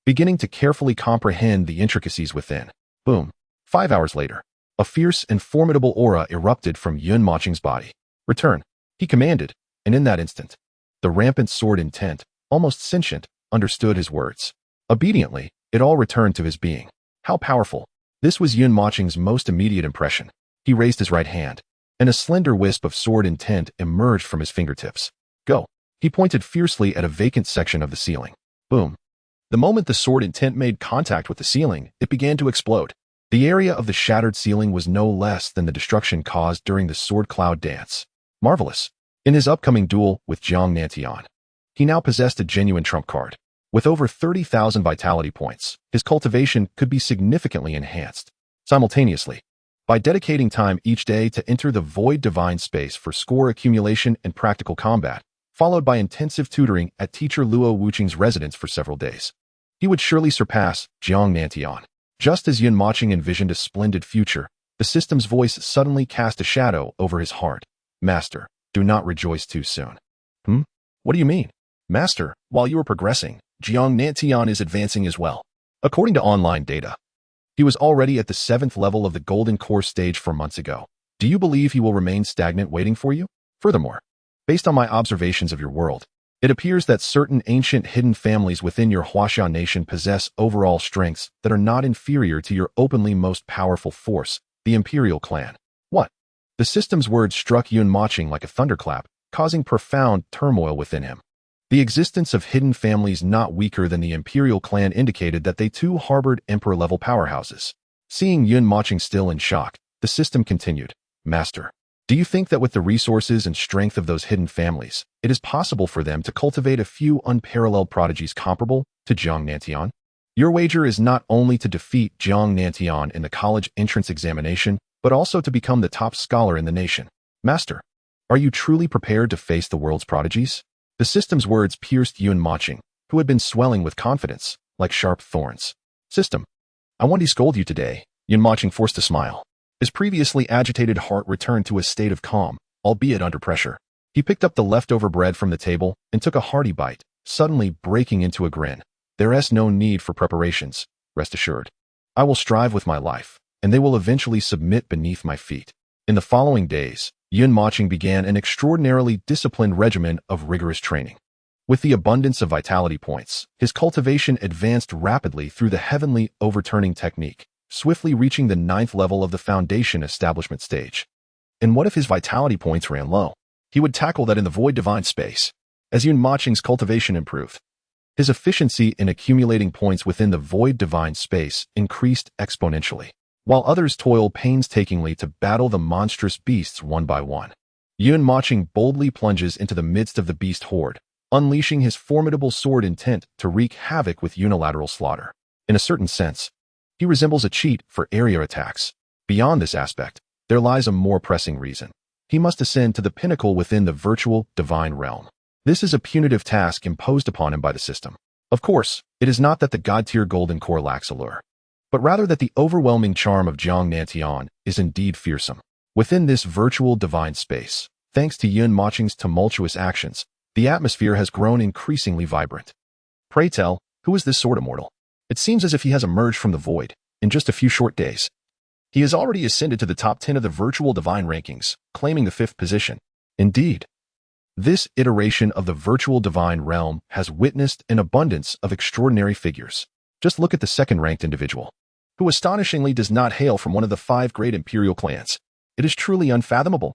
beginning to carefully comprehend the intricacies within. Boom. 5 hours later, a fierce and formidable aura erupted from Mochen's body. "Return," he commanded, and in that instant, the rampant sword intent, almost sentient, understood his words. Obediently, it all returned to his being. How powerful! This was Mochen's most immediate impression. He raised his right hand, and a slender wisp of sword intent emerged from his fingertips. "Go." He pointed fiercely at a vacant section of the ceiling. Boom. The moment the sword intent made contact with the ceiling, it began to explode. The area of the shattered ceiling was no less than the destruction caused during the sword cloud dance. Marvelous. In his upcoming duel with Jiang Nantian, he now possessed a genuine trump card. With over 30,000 vitality points, his cultivation could be significantly enhanced. Simultaneously, by dedicating time each day to enter the void divine space for score accumulation and practical combat, followed by intensive tutoring at teacher Luo Wuqing's residence for several days, he would surely surpass Jiang Nantian. Just as Mochen envisioned a splendid future, the system's voice suddenly cast a shadow over his heart. "Master, do not rejoice too soon." What do you mean? "Master, while you are progressing, Jiang Nantian is advancing as well." According to online data, he was already at the 7th level of the Golden Core stage 4 months ago. Do you believe he will remain stagnant waiting for you? Furthermore, based on my observations of your world, it appears that certain ancient hidden families within your Huaxia nation possess overall strengths that are not inferior to your openly most powerful force, the Imperial Clan. What? The system's words struck Mochen like a thunderclap, causing profound turmoil within him. The existence of hidden families not weaker than the Imperial Clan indicated that they too harbored Emperor-level powerhouses. Seeing Mochen still in shock, the system continued, "Master, do you think that with the resources and strength of those hidden families, it is possible for them to cultivate a few unparalleled prodigies comparable to Jiang Nantian? Your wager is not only to defeat Jiang Nantian in the college entrance examination, but also to become the top scholar in the nation. Master, are you truly prepared to face the world's prodigies?" The system's words pierced Mochen, who had been swelling with confidence, like sharp thorns. "System, I want to scold you today." Mochen forced a smile. His previously agitated heart returned to a state of calm, albeit under pressure. He picked up the leftover bread from the table and took a hearty bite, suddenly breaking into a grin. "There's no need for preparations, rest assured. I will strive with my life, and they will eventually submit beneath my feet." In the following days, Mochen began an extraordinarily disciplined regimen of rigorous training. With the abundance of vitality points, his cultivation advanced rapidly through the heavenly overturning technique, swiftly reaching the 9th level of the foundation establishment stage. And what if his vitality points ran low? He would tackle that in the void divine space. As Mochen's cultivation improved, his efficiency in accumulating points within the void divine space increased exponentially, while others toil painstakingly to battle the monstrous beasts one by one. Mochen boldly plunges into the midst of the beast horde, unleashing his formidable sword intent to wreak havoc with unilateral slaughter. In a certain sense, he resembles a cheat for area attacks. Beyond this aspect, there lies a more pressing reason. He must ascend to the pinnacle within the virtual divine realm. This is a punitive task imposed upon him by the system. Of course, it is not that the god-tier Golden Core lacks allure, but rather that the overwhelming charm of Jiang Nantian is indeed fearsome. Within this virtual divine space, thanks to Mochen's tumultuous actions, the atmosphere has grown increasingly vibrant. Pray tell, who is this sword immortal? It seems as if he has emerged from the void in just a few short days. He has already ascended to the top 10 of the virtual divine rankings, claiming the 5th position. Indeed, this iteration of the virtual divine realm has witnessed an abundance of extraordinary figures. Just look at the second-ranked individual, who astonishingly does not hail from one of the 5 great imperial clans. It is truly unfathomable.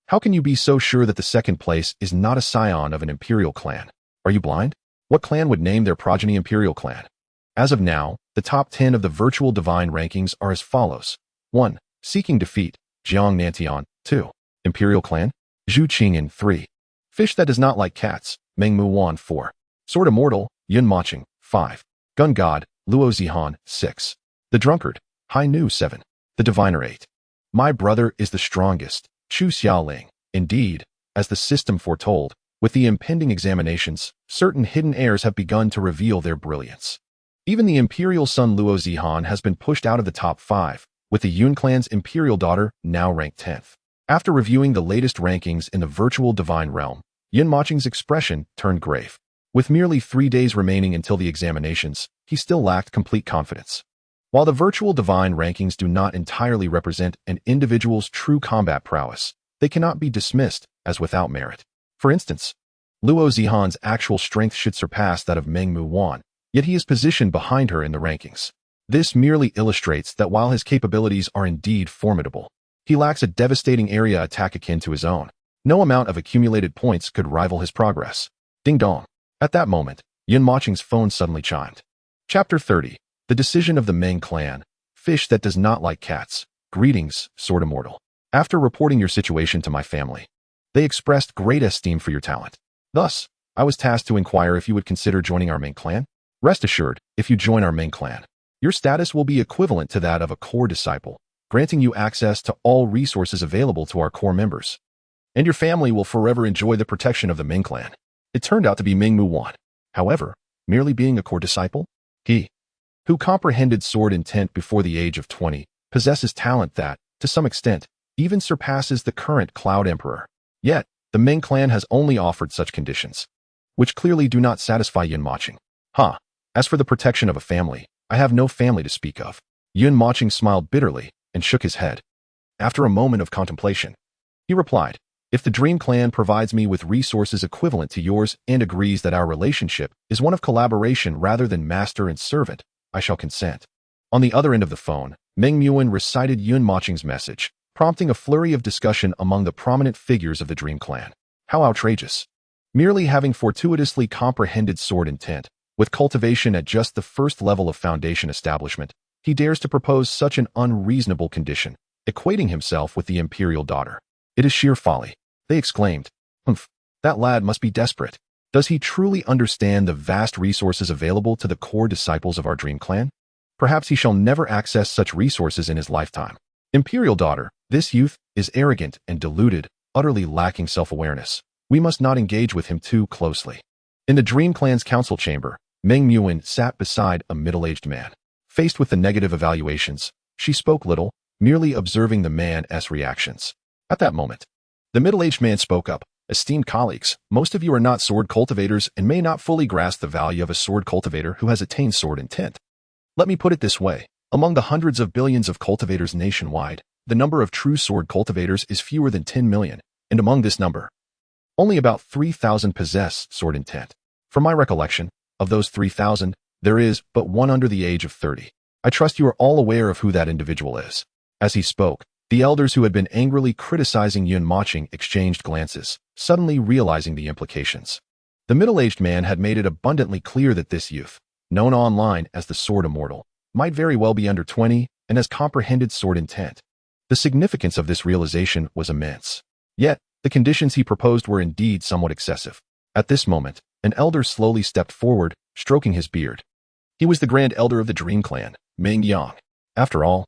How can you be so sure that the second place is not a scion of an imperial clan? Are you blind? What clan would name their progeny imperial clan? As of now, the top 10 of the virtual divine rankings are as follows. 1. Seeking defeat, Jiang Nantian. 2. Imperial clan, Zhu Qingyan. 3. Fish that does not like cats, Meng Muwan. 4. Sword immortal, Mochen. 5. Gun God, Luo Zihan, 6. The Drunkard, Hai Nu, 7. The Diviner, 8. My brother is the strongest, Chu Xiaoling. Indeed, as the system foretold, with the impending examinations, certain hidden heirs have begun to reveal their brilliance. Even the imperial son Luo Zihan has been pushed out of the top 5, with the Yun clan's imperial daughter now ranked 10th. After reviewing the latest rankings in the virtual divine realm, Yun Mocheng's expression turned grave. With merely 3 days remaining until the examinations, he still lacked complete confidence. While the virtual divine rankings do not entirely represent an individual's true combat prowess, they cannot be dismissed as without merit. For instance, Luo Zihan's actual strength should surpass that of Meng Muwan, yet he is positioned behind her in the rankings. This merely illustrates that while his capabilities are indeed formidable, he lacks a devastating area attack akin to his own. No amount of accumulated points could rival his progress. Ding dong. At that moment, Yun Mocheng's phone suddenly chimed. Chapter 30. The Decision of the Meng Clan. Fish that does not like cats. Greetings, Sword Immortal. After reporting your situation to my family, they expressed great esteem for your talent. Thus, I was tasked to inquire if you would consider joining our Meng Clan. Rest assured, if you join our Meng Clan, your status will be equivalent to that of a core disciple, granting you access to all resources available to our core members. And your family will forever enjoy the protection of the Meng Clan. It turned out to be Meng Muwan. However, merely being a core disciple, he, who comprehended sword intent before the age of 20, possesses talent that, to some extent, even surpasses the current Cloud Emperor. Yet, the Meng Clan has only offered such conditions, which clearly do not satisfy Yun Mocheng. As for the protection of a family, I have no family to speak of. Yun Mocheng smiled bitterly and shook his head. After a moment of contemplation, he replied, if the Dream Clan provides me with resources equivalent to yours and agrees that our relationship is one of collaboration rather than master and servant, I shall consent. On the other end of the phone, Meng Muwen recited Yun Mocheng's message, prompting a flurry of discussion among the prominent figures of the Dream Clan. How outrageous. Merely having fortuitously comprehended sword intent, with cultivation at just the first level of foundation establishment, he dares to propose such an unreasonable condition, equating himself with the imperial daughter. It is sheer folly, they exclaimed. Humph, that lad must be desperate. Does he truly understand the vast resources available to the core disciples of our Dream Clan? Perhaps he shall never access such resources in his lifetime. Imperial daughter, this youth is arrogant and deluded, utterly lacking self-awareness. We must not engage with him too closely. In the Dream Clan's council chamber, Meng Muwen sat beside a middle-aged man. Faced with the negative evaluations, she spoke little, merely observing the man's reactions. At that moment, the middle-aged man spoke up. Esteemed colleagues, most of you are not sword cultivators and may not fully grasp the value of a sword cultivator who has attained sword intent. Let me put it this way. Among the hundreds of billions of cultivators nationwide, the number of true sword cultivators is fewer than 10 million, and among this number, only about 3,000 possess sword intent. From my recollection, of those 3,000, there is but one under the age of 30. I trust you are all aware of who that individual is. As he spoke, the elders who had been angrily criticizing Yun Mocheng exchanged glances, suddenly realizing the implications. The middle-aged man had made it abundantly clear that this youth, known online as the Sword Immortal, might very well be under 20 and has comprehended sword intent. The significance of this realization was immense. Yet, the conditions he proposed were indeed somewhat excessive. At this moment, an elder slowly stepped forward, stroking his beard. He was the Grand Elder of the Dream Clan, Meng Yang. After all,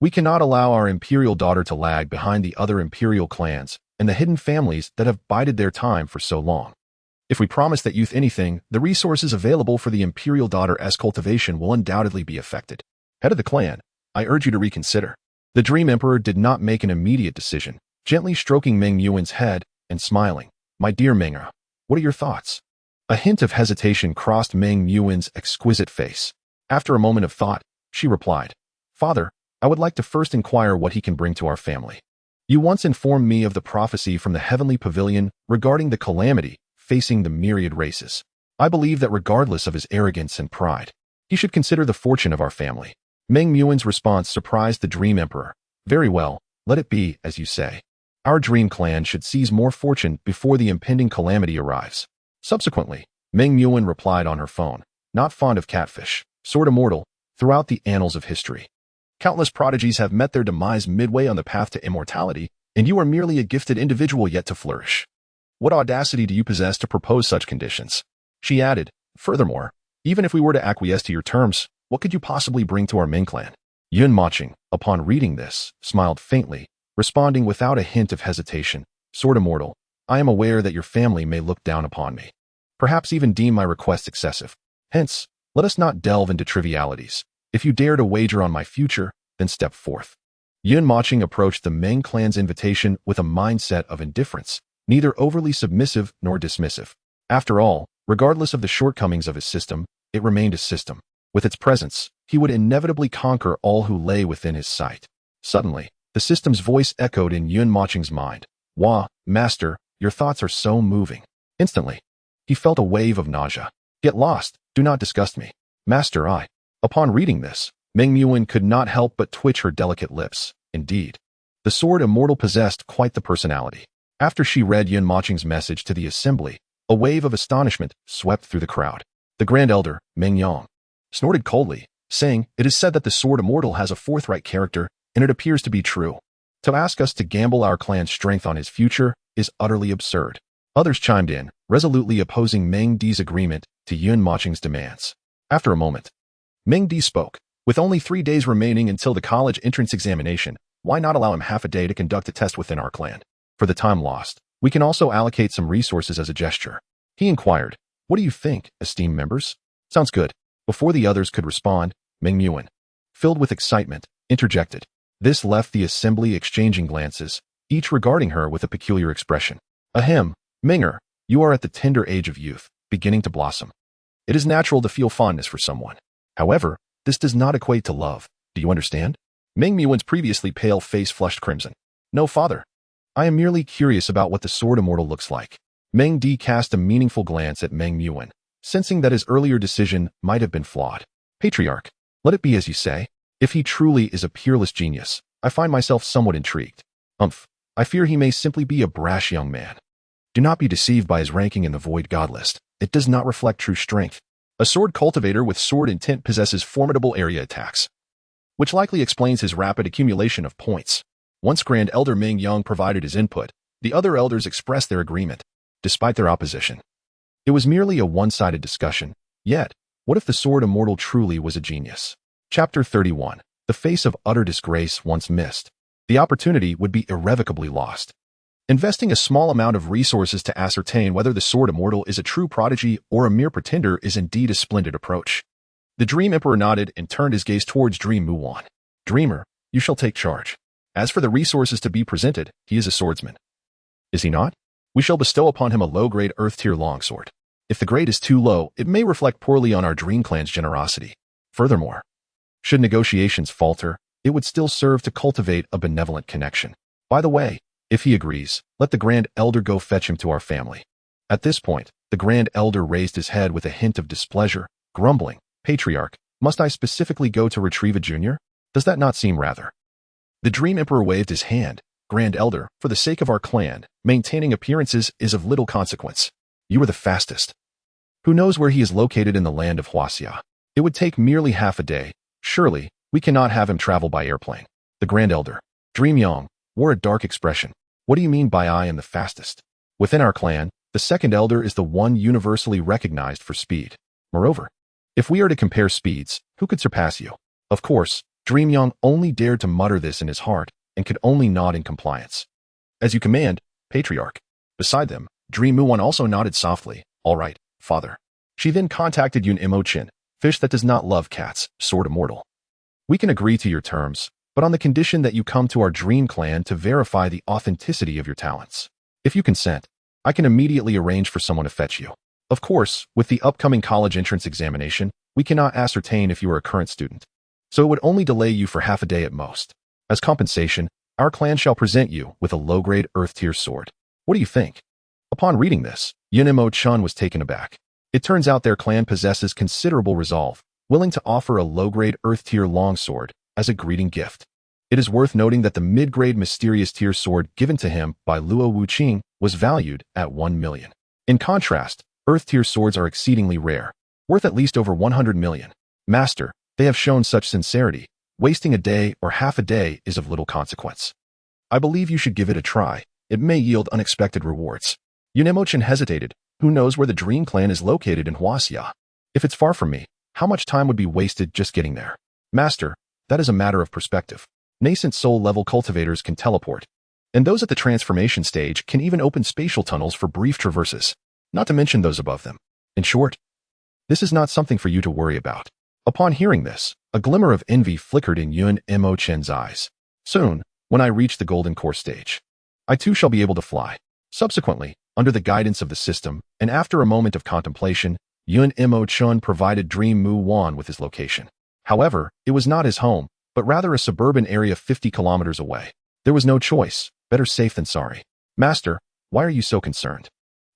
we cannot allow our imperial daughter to lag behind the other imperial clans and the hidden families that have bided their time for so long. If we promise that youth anything, the resources available for the imperial daughter's cultivation will undoubtedly be affected. Head of the clan, I urge you to reconsider. The Dream Emperor did not make an immediate decision, gently stroking Meng Muwen's head and smiling. My dear Menga, what are your thoughts? A hint of hesitation crossed Meng Muwen's exquisite face. After a moment of thought, she replied, Father, I would like to first inquire what he can bring to our family. You once informed me of the prophecy from the heavenly pavilion regarding the calamity facing the myriad races. I believe that regardless of his arrogance and pride, he should consider the fortune of our family. Meng Muwen's response surprised the Dream Emperor. Very well, let it be as you say. Our Dream Clan should seize more fortune before the impending calamity arrives. Subsequently, Meng Muwen replied on her phone, not fond of catfish, Sword Immortal, throughout the annals of history. Countless prodigies have met their demise midway on the path to immortality, and you are merely a gifted individual yet to flourish. What audacity do you possess to propose such conditions? She added, furthermore, Even if we were to acquiesce to your terms, what could you possibly bring to our main clan? Yun Mochen, upon reading this, smiled faintly, responding without a hint of hesitation. Sword Immortal, I am aware that your family may look down upon me. Perhaps even deem my request excessive. Hence, let us not delve into trivialities. If you dare to wager on my future, then step forth. Yun Mochen approached the Meng clan's invitation with a mindset of indifference, neither overly submissive nor dismissive. After all, regardless of the shortcomings of his system, it remained a system. With its presence, he would inevitably conquer all who lay within his sight. Suddenly, the system's voice echoed in Yun Mochen's mind. Wah, master, your thoughts are so moving. Instantly, he felt a wave of nausea. Get lost, do not disgust me. Master, I. Upon reading this, Meng Yuan could not help but twitch her delicate lips. Indeed, the Sword Immortal possessed quite the personality. After she read Yun Mochen's message to the assembly, a wave of astonishment swept through the crowd. The Grand Elder, Meng Yang, snorted coldly, saying, "It is said that the Sword Immortal has a forthright character, and it appears to be true. To ask us to gamble our clan's strength on his future is utterly absurd." Others chimed in, resolutely opposing Meng Di's agreement to Yun Mochen's demands. After a moment, Meng Di spoke. With only 3 days remaining until the college entrance examination, why not allow him half a day to conduct a test within our clan? For the time lost, we can also allocate some resources as a gesture. He inquired, "What do you think, esteemed members?" "Sounds good." Before the others could respond, Meng Yuan, filled with excitement, interjected. This left the assembly exchanging glances, each regarding her with a peculiar expression. Ahem, Menger, you are at the tender age of youth, beginning to blossom. It is natural to feel fondness for someone. However, this does not equate to love. Do you understand? Meng Yuan's previously pale face flushed crimson. No, father. I am merely curious about what the Sword Immortal looks like. Meng Di cast a meaningful glance at Meng Yuan, sensing that his earlier decision might have been flawed. Patriarch, let it be as you say. If he truly is a peerless genius, I find myself somewhat intrigued. I fear he may simply be a brash young man. Do not be deceived by his ranking in the Void God list. It does not reflect true strength. A sword cultivator with sword intent possesses formidable area attacks, which likely explains his rapid accumulation of points. Once Grand Elder Ming Yang provided his input, the other elders expressed their agreement, despite their opposition. It was merely a one-sided discussion. Yet, what if the Sword Immortal truly was a genius? Chapter 31. The face of utter disgrace once missed. The opportunity would be irrevocably lost. Investing a small amount of resources to ascertain whether the Sword Immortal is a true prodigy or a mere pretender is indeed a splendid approach. The Dream Emperor nodded and turned his gaze towards Dream Muwan. Dreamer, you shall take charge. As for the resources to be presented, he is a swordsman. Is he not? We shall bestow upon him a low-grade Earth-tier longsword. If the grade is too low, it may reflect poorly on our Dream Clan's generosity. Furthermore, should negotiations falter, it would still serve to cultivate a benevolent connection. By the way, if he agrees, let the Grand Elder go fetch him to our family. At this point, the Grand Elder raised his head with a hint of displeasure, grumbling, Patriarch, must I specifically go to retrieve a junior? Does that not seem rather? The Dream Emperor waved his hand. Grand Elder, for the sake of our clan, maintaining appearances is of little consequence. You are the fastest. Who knows where he is located in the land of Huaxia? It would take merely half a day. Surely, we cannot have him travel by airplane. The Grand Elder, Dream Yang, wore a dark expression. What do you mean by I am the fastest? Within our clan, the second elder is the one universally recognized for speed. Moreover, if we are to compare speeds, who could surpass you? Of course, Dream Yang only dared to mutter this in his heart and could only nod in compliance. As you command, Patriarch. Beside them, Dream Muwan also nodded softly. All right, father. She then contacted Yun Emochin, fish that does not love cats, Sword Immortal. We can agree to your terms, but on the condition that you come to our Dream Clan to verify the authenticity of your talents. If you consent, I can immediately arrange for someone to fetch you. Of course, with the upcoming college entrance examination, we cannot ascertain if you are a current student, so it would only delay you for half a day at most. As compensation, our clan shall present you with a low-grade Earth-tier sword. What do you think? Upon reading this, Yunimo Chun was taken aback. It turns out their clan possesses considerable resolve, willing to offer a low-grade Earth-tier longsword as a greeting gift. It is worth noting that the mid-grade mysterious tier sword given to him by Luo Wuqing was valued at 1 million. In contrast, Earth-tier swords are exceedingly rare, worth at least over 100 million. Master, they have shown such sincerity. Wasting a day or half a day is of little consequence. I believe you should give it a try. It may yield unexpected rewards. Yunemochin hesitated. Who knows where the Dream Clan is located in Huaxia? If it's far from me, how much time would be wasted just getting there? Master, that is a matter of perspective. Nascent soul-level cultivators can teleport, and those at the transformation stage can even open spatial tunnels for brief traverses, not to mention those above them. In short, this is not something for you to worry about. Upon hearing this, a glimmer of envy flickered in Year of Mochen's eyes. Soon, when I reach the golden core stage, I too shall be able to fly. Subsequently, under the guidance of the system, and after a moment of contemplation, Year of Mochen provided Dream Mu Wan with his location. However, it was not his home, but rather a suburban area 50 kilometers away. There was no choice. Better safe than sorry. Master, why are you so concerned?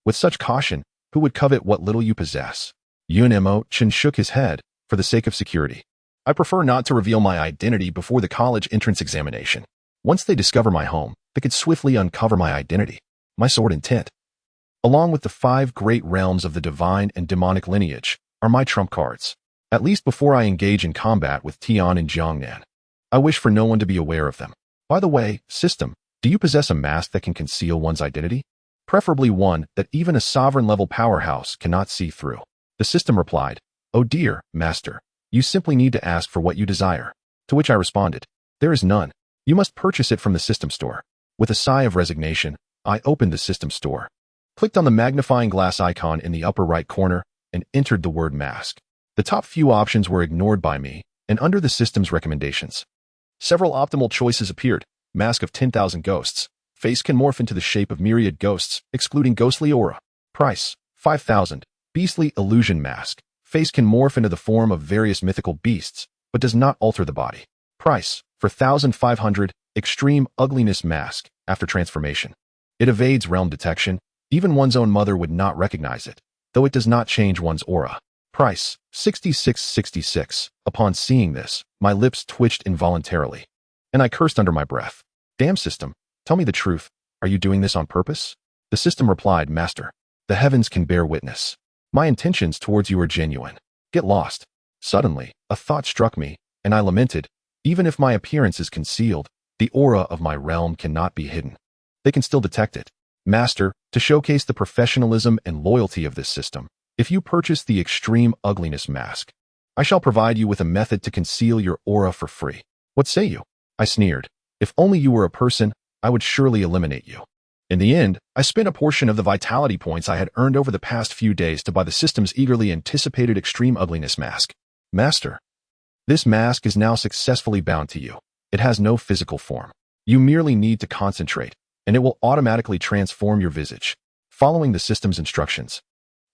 With such caution, who would covet what little you possess? Year of Mochen shook his head, for the sake of security. I prefer not to reveal my identity before the college entrance examination. Once they discover my home, they could swiftly uncover my identity, my sword and tent. Along with the 5 great realms of the divine and demonic lineage, are my trump cards. At least before I engage in combat with Tian and Jiangnan. I wish for no one to be aware of them. By the way, system, do you possess a mask that can conceal one's identity? Preferably one that even a sovereign-level powerhouse cannot see through. The system replied, "Oh dear, master, you simply need to ask for what you desire." To which I responded, "There is none. You must purchase it from the system store." With a sigh of resignation, I opened the system store, clicked on the magnifying glass icon in the upper right corner, and entered the word mask. The top few options were ignored by me, and under the system's recommendations, several optimal choices appeared. Mask of 10,000 ghosts. Face can morph into the shape of myriad ghosts, excluding ghostly aura. Price, 5,000. Beastly illusion mask. Face can morph into the form of various mythical beasts, but does not alter the body. Price, for 1,500. Extreme ugliness mask, after transformation. It evades realm detection. Even one's own mother would not recognize it, though it does not change one's aura. Price, 6666. Upon seeing this, my lips twitched involuntarily, and I cursed under my breath. Damn system, tell me the truth. Are you doing this on purpose? The system replied, Master, the heavens can bear witness. My intentions towards you are genuine. Get lost. Suddenly, a thought struck me, and I lamented, even if my appearance is concealed, the aura of my realm cannot be hidden. They can still detect it. Master, to showcase the professionalism and loyalty of this system, if you purchase the extreme ugliness mask, I shall provide you with a method to conceal your aura for free. What say you? I sneered. If only you were a person, I would surely eliminate you. In the end, I spent a portion of the vitality points I had earned over the past few days to buy the system's eagerly anticipated extreme ugliness mask. Master, this mask is now successfully bound to you. It has no physical form. You merely need to concentrate, and it will automatically transform your visage. Following the system's instructions,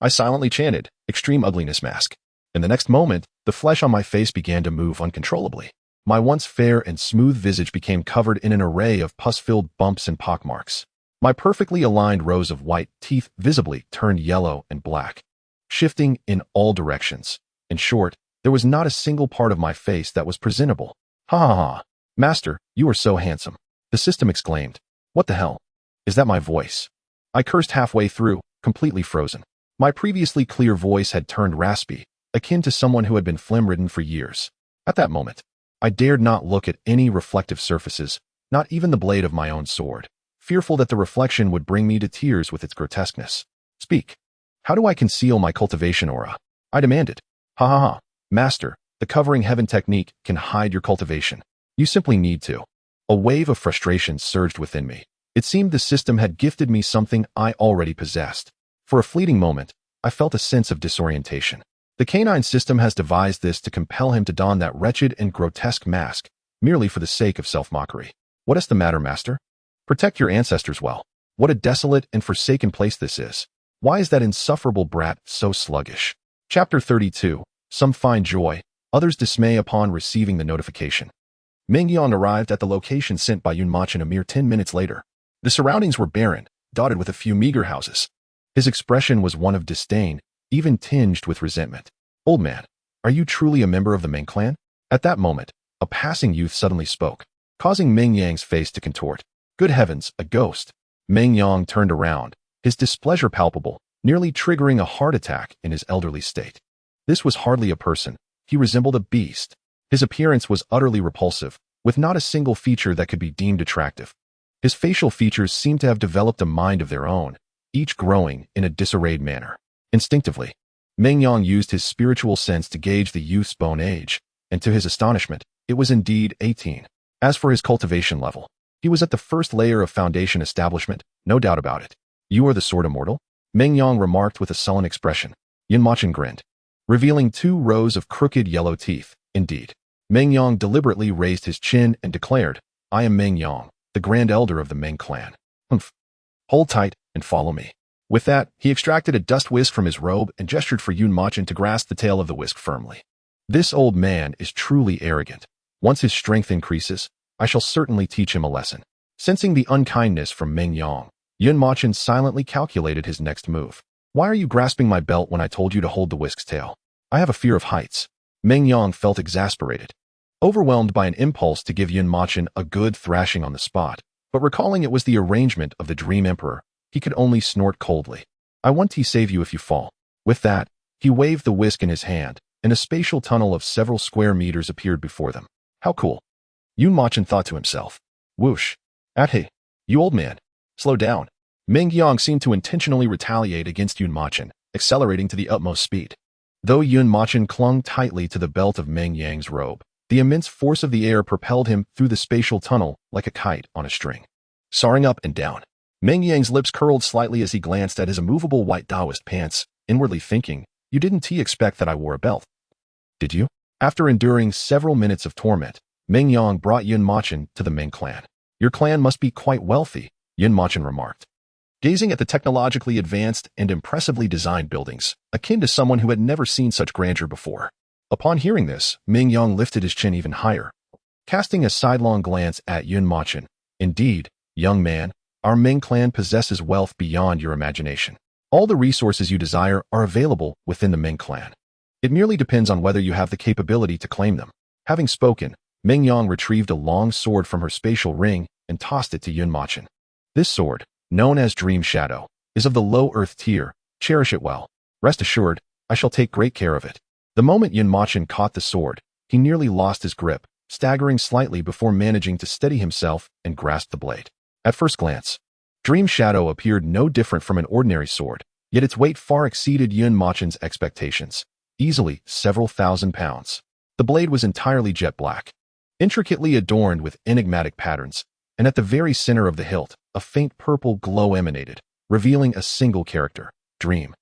I silently chanted, Extreme Ugliness Mask. In the next moment, the flesh on my face began to move uncontrollably. My once fair and smooth visage became covered in an array of pus-filled bumps and pockmarks. My perfectly aligned rows of white teeth visibly turned yellow and black, shifting in all directions. In short, there was not a single part of my face that was presentable. Ha ha ha. Master, you are so handsome. The system exclaimed. What the hell? Is that my voice? I cursed halfway through, completely frozen. My previously clear voice had turned raspy, akin to someone who had been phlegm-ridden for years. At that moment, I dared not look at any reflective surfaces, not even the blade of my own sword, fearful that the reflection would bring me to tears with its grotesqueness. Speak. How do I conceal my cultivation aura? I demanded. Ha ha ha. Master, the covering heaven technique can hide your cultivation. You simply need to. A wave of frustration surged within me. It seemed the system had gifted me something I already possessed. For a fleeting moment, I felt a sense of disorientation. The canine system has devised this to compel him to don that wretched and grotesque mask, merely for the sake of self-mockery. What is the matter, Master? Protect your ancestors well. What a desolate and forsaken place this is. Why is that insufferable brat so sluggish? Chapter 32. Some find joy, others dismay upon receiving the notification. Mengyan arrived at the location sent by Yun Mochen a mere 10 minutes later. The surroundings were barren, dotted with a few meager houses. His expression was one of disdain, even tinged with resentment. Old man, are you truly a member of the Meng clan? At that moment, a passing youth suddenly spoke, causing Meng Yang's face to contort. Good heavens, a ghost. Meng Yang turned around, his displeasure palpable, nearly triggering a heart attack in his elderly state. This was hardly a person. He resembled a beast. His appearance was utterly repulsive, with not a single feature that could be deemed attractive. His facial features seemed to have developed a mind of their own, each growing in a disarrayed manner. Instinctively, Meng Yang used his spiritual sense to gauge the youth's bone age, and to his astonishment, it was indeed 18. As for his cultivation level, he was at the first layer of foundation establishment, no doubt about it. You are the sword immortal? Meng Yang remarked with a sullen expression. Yun Mochen grinned, revealing 2 rows of crooked yellow teeth. Indeed. Meng Yang deliberately raised his chin and declared, I am Meng Yang, the Grand Elder of the Meng clan. Humph. Hold tight and follow me. With that, he extracted a dust whisk from his robe and gestured for Yun Mochen to grasp the tail of the whisk firmly. This old man is truly arrogant. Once his strength increases, I shall certainly teach him a lesson. Sensing the unkindness from Meng Yang, Yun Mochen silently calculated his next move. Why are you grasping my belt when I told you to hold the whisk's tail? I have a fear of heights. Meng Yang felt exasperated, overwhelmed by an impulse to give Yun Mochen a good thrashing on the spot, but recalling it was the arrangement of the Dream Emperor, he could only snort coldly. I want to save you if you fall. With that, he waved the whisk in his hand, and a spatial tunnel of several square meters appeared before them. How cool. Yun Mochen thought to himself. Whoosh. Hey, you old man. Slow down. Meng Yang seemed to intentionally retaliate against Yun Mochen, accelerating to the utmost speed. Though Yun Mochen clung tightly to the belt of Meng Yang's robe, the immense force of the air propelled him through the spatial tunnel like a kite on a string. Soaring up and down, Meng Yang's lips curled slightly as he glanced at his immovable white Taoist pants, inwardly thinking, you didn't expect that I wore a belt, did you? After enduring several minutes of torment, Meng Yang brought Yun Mochen to the Meng clan. Your clan must be quite wealthy, Yun Mochen remarked, gazing at the technologically advanced and impressively designed buildings, akin to someone who had never seen such grandeur before. Upon hearing this, Meng Yang lifted his chin even higher, casting a sidelong glance at Yun Mochen. Indeed, young man, our Meng clan possesses wealth beyond your imagination. All the resources you desire are available within the Meng clan. It merely depends on whether you have the capability to claim them. Having spoken, Meng Yang retrieved a long sword from her spatial ring and tossed it to Yun Mochen. This sword, known as Dream Shadow, is of the low earth tier. Cherish it well. Rest assured, I shall take great care of it. The moment Yun Mochen caught the sword, he nearly lost his grip, staggering slightly before managing to steady himself and grasp the blade. At first glance, Dream Shadow appeared no different from an ordinary sword, yet its weight far exceeded Yun Mochen's expectations, easily several thousand pounds. The blade was entirely jet black, intricately adorned with enigmatic patterns, and at the very center of the hilt, a faint purple glow emanated, revealing a single character, Dream.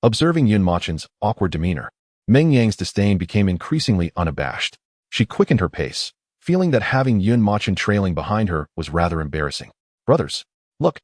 Observing Yun Mochen's awkward demeanor, Meng Yang's disdain became increasingly unabashed. She quickened her pace, feeling that having Yun Mochen trailing behind her was rather embarrassing. Brothers, look,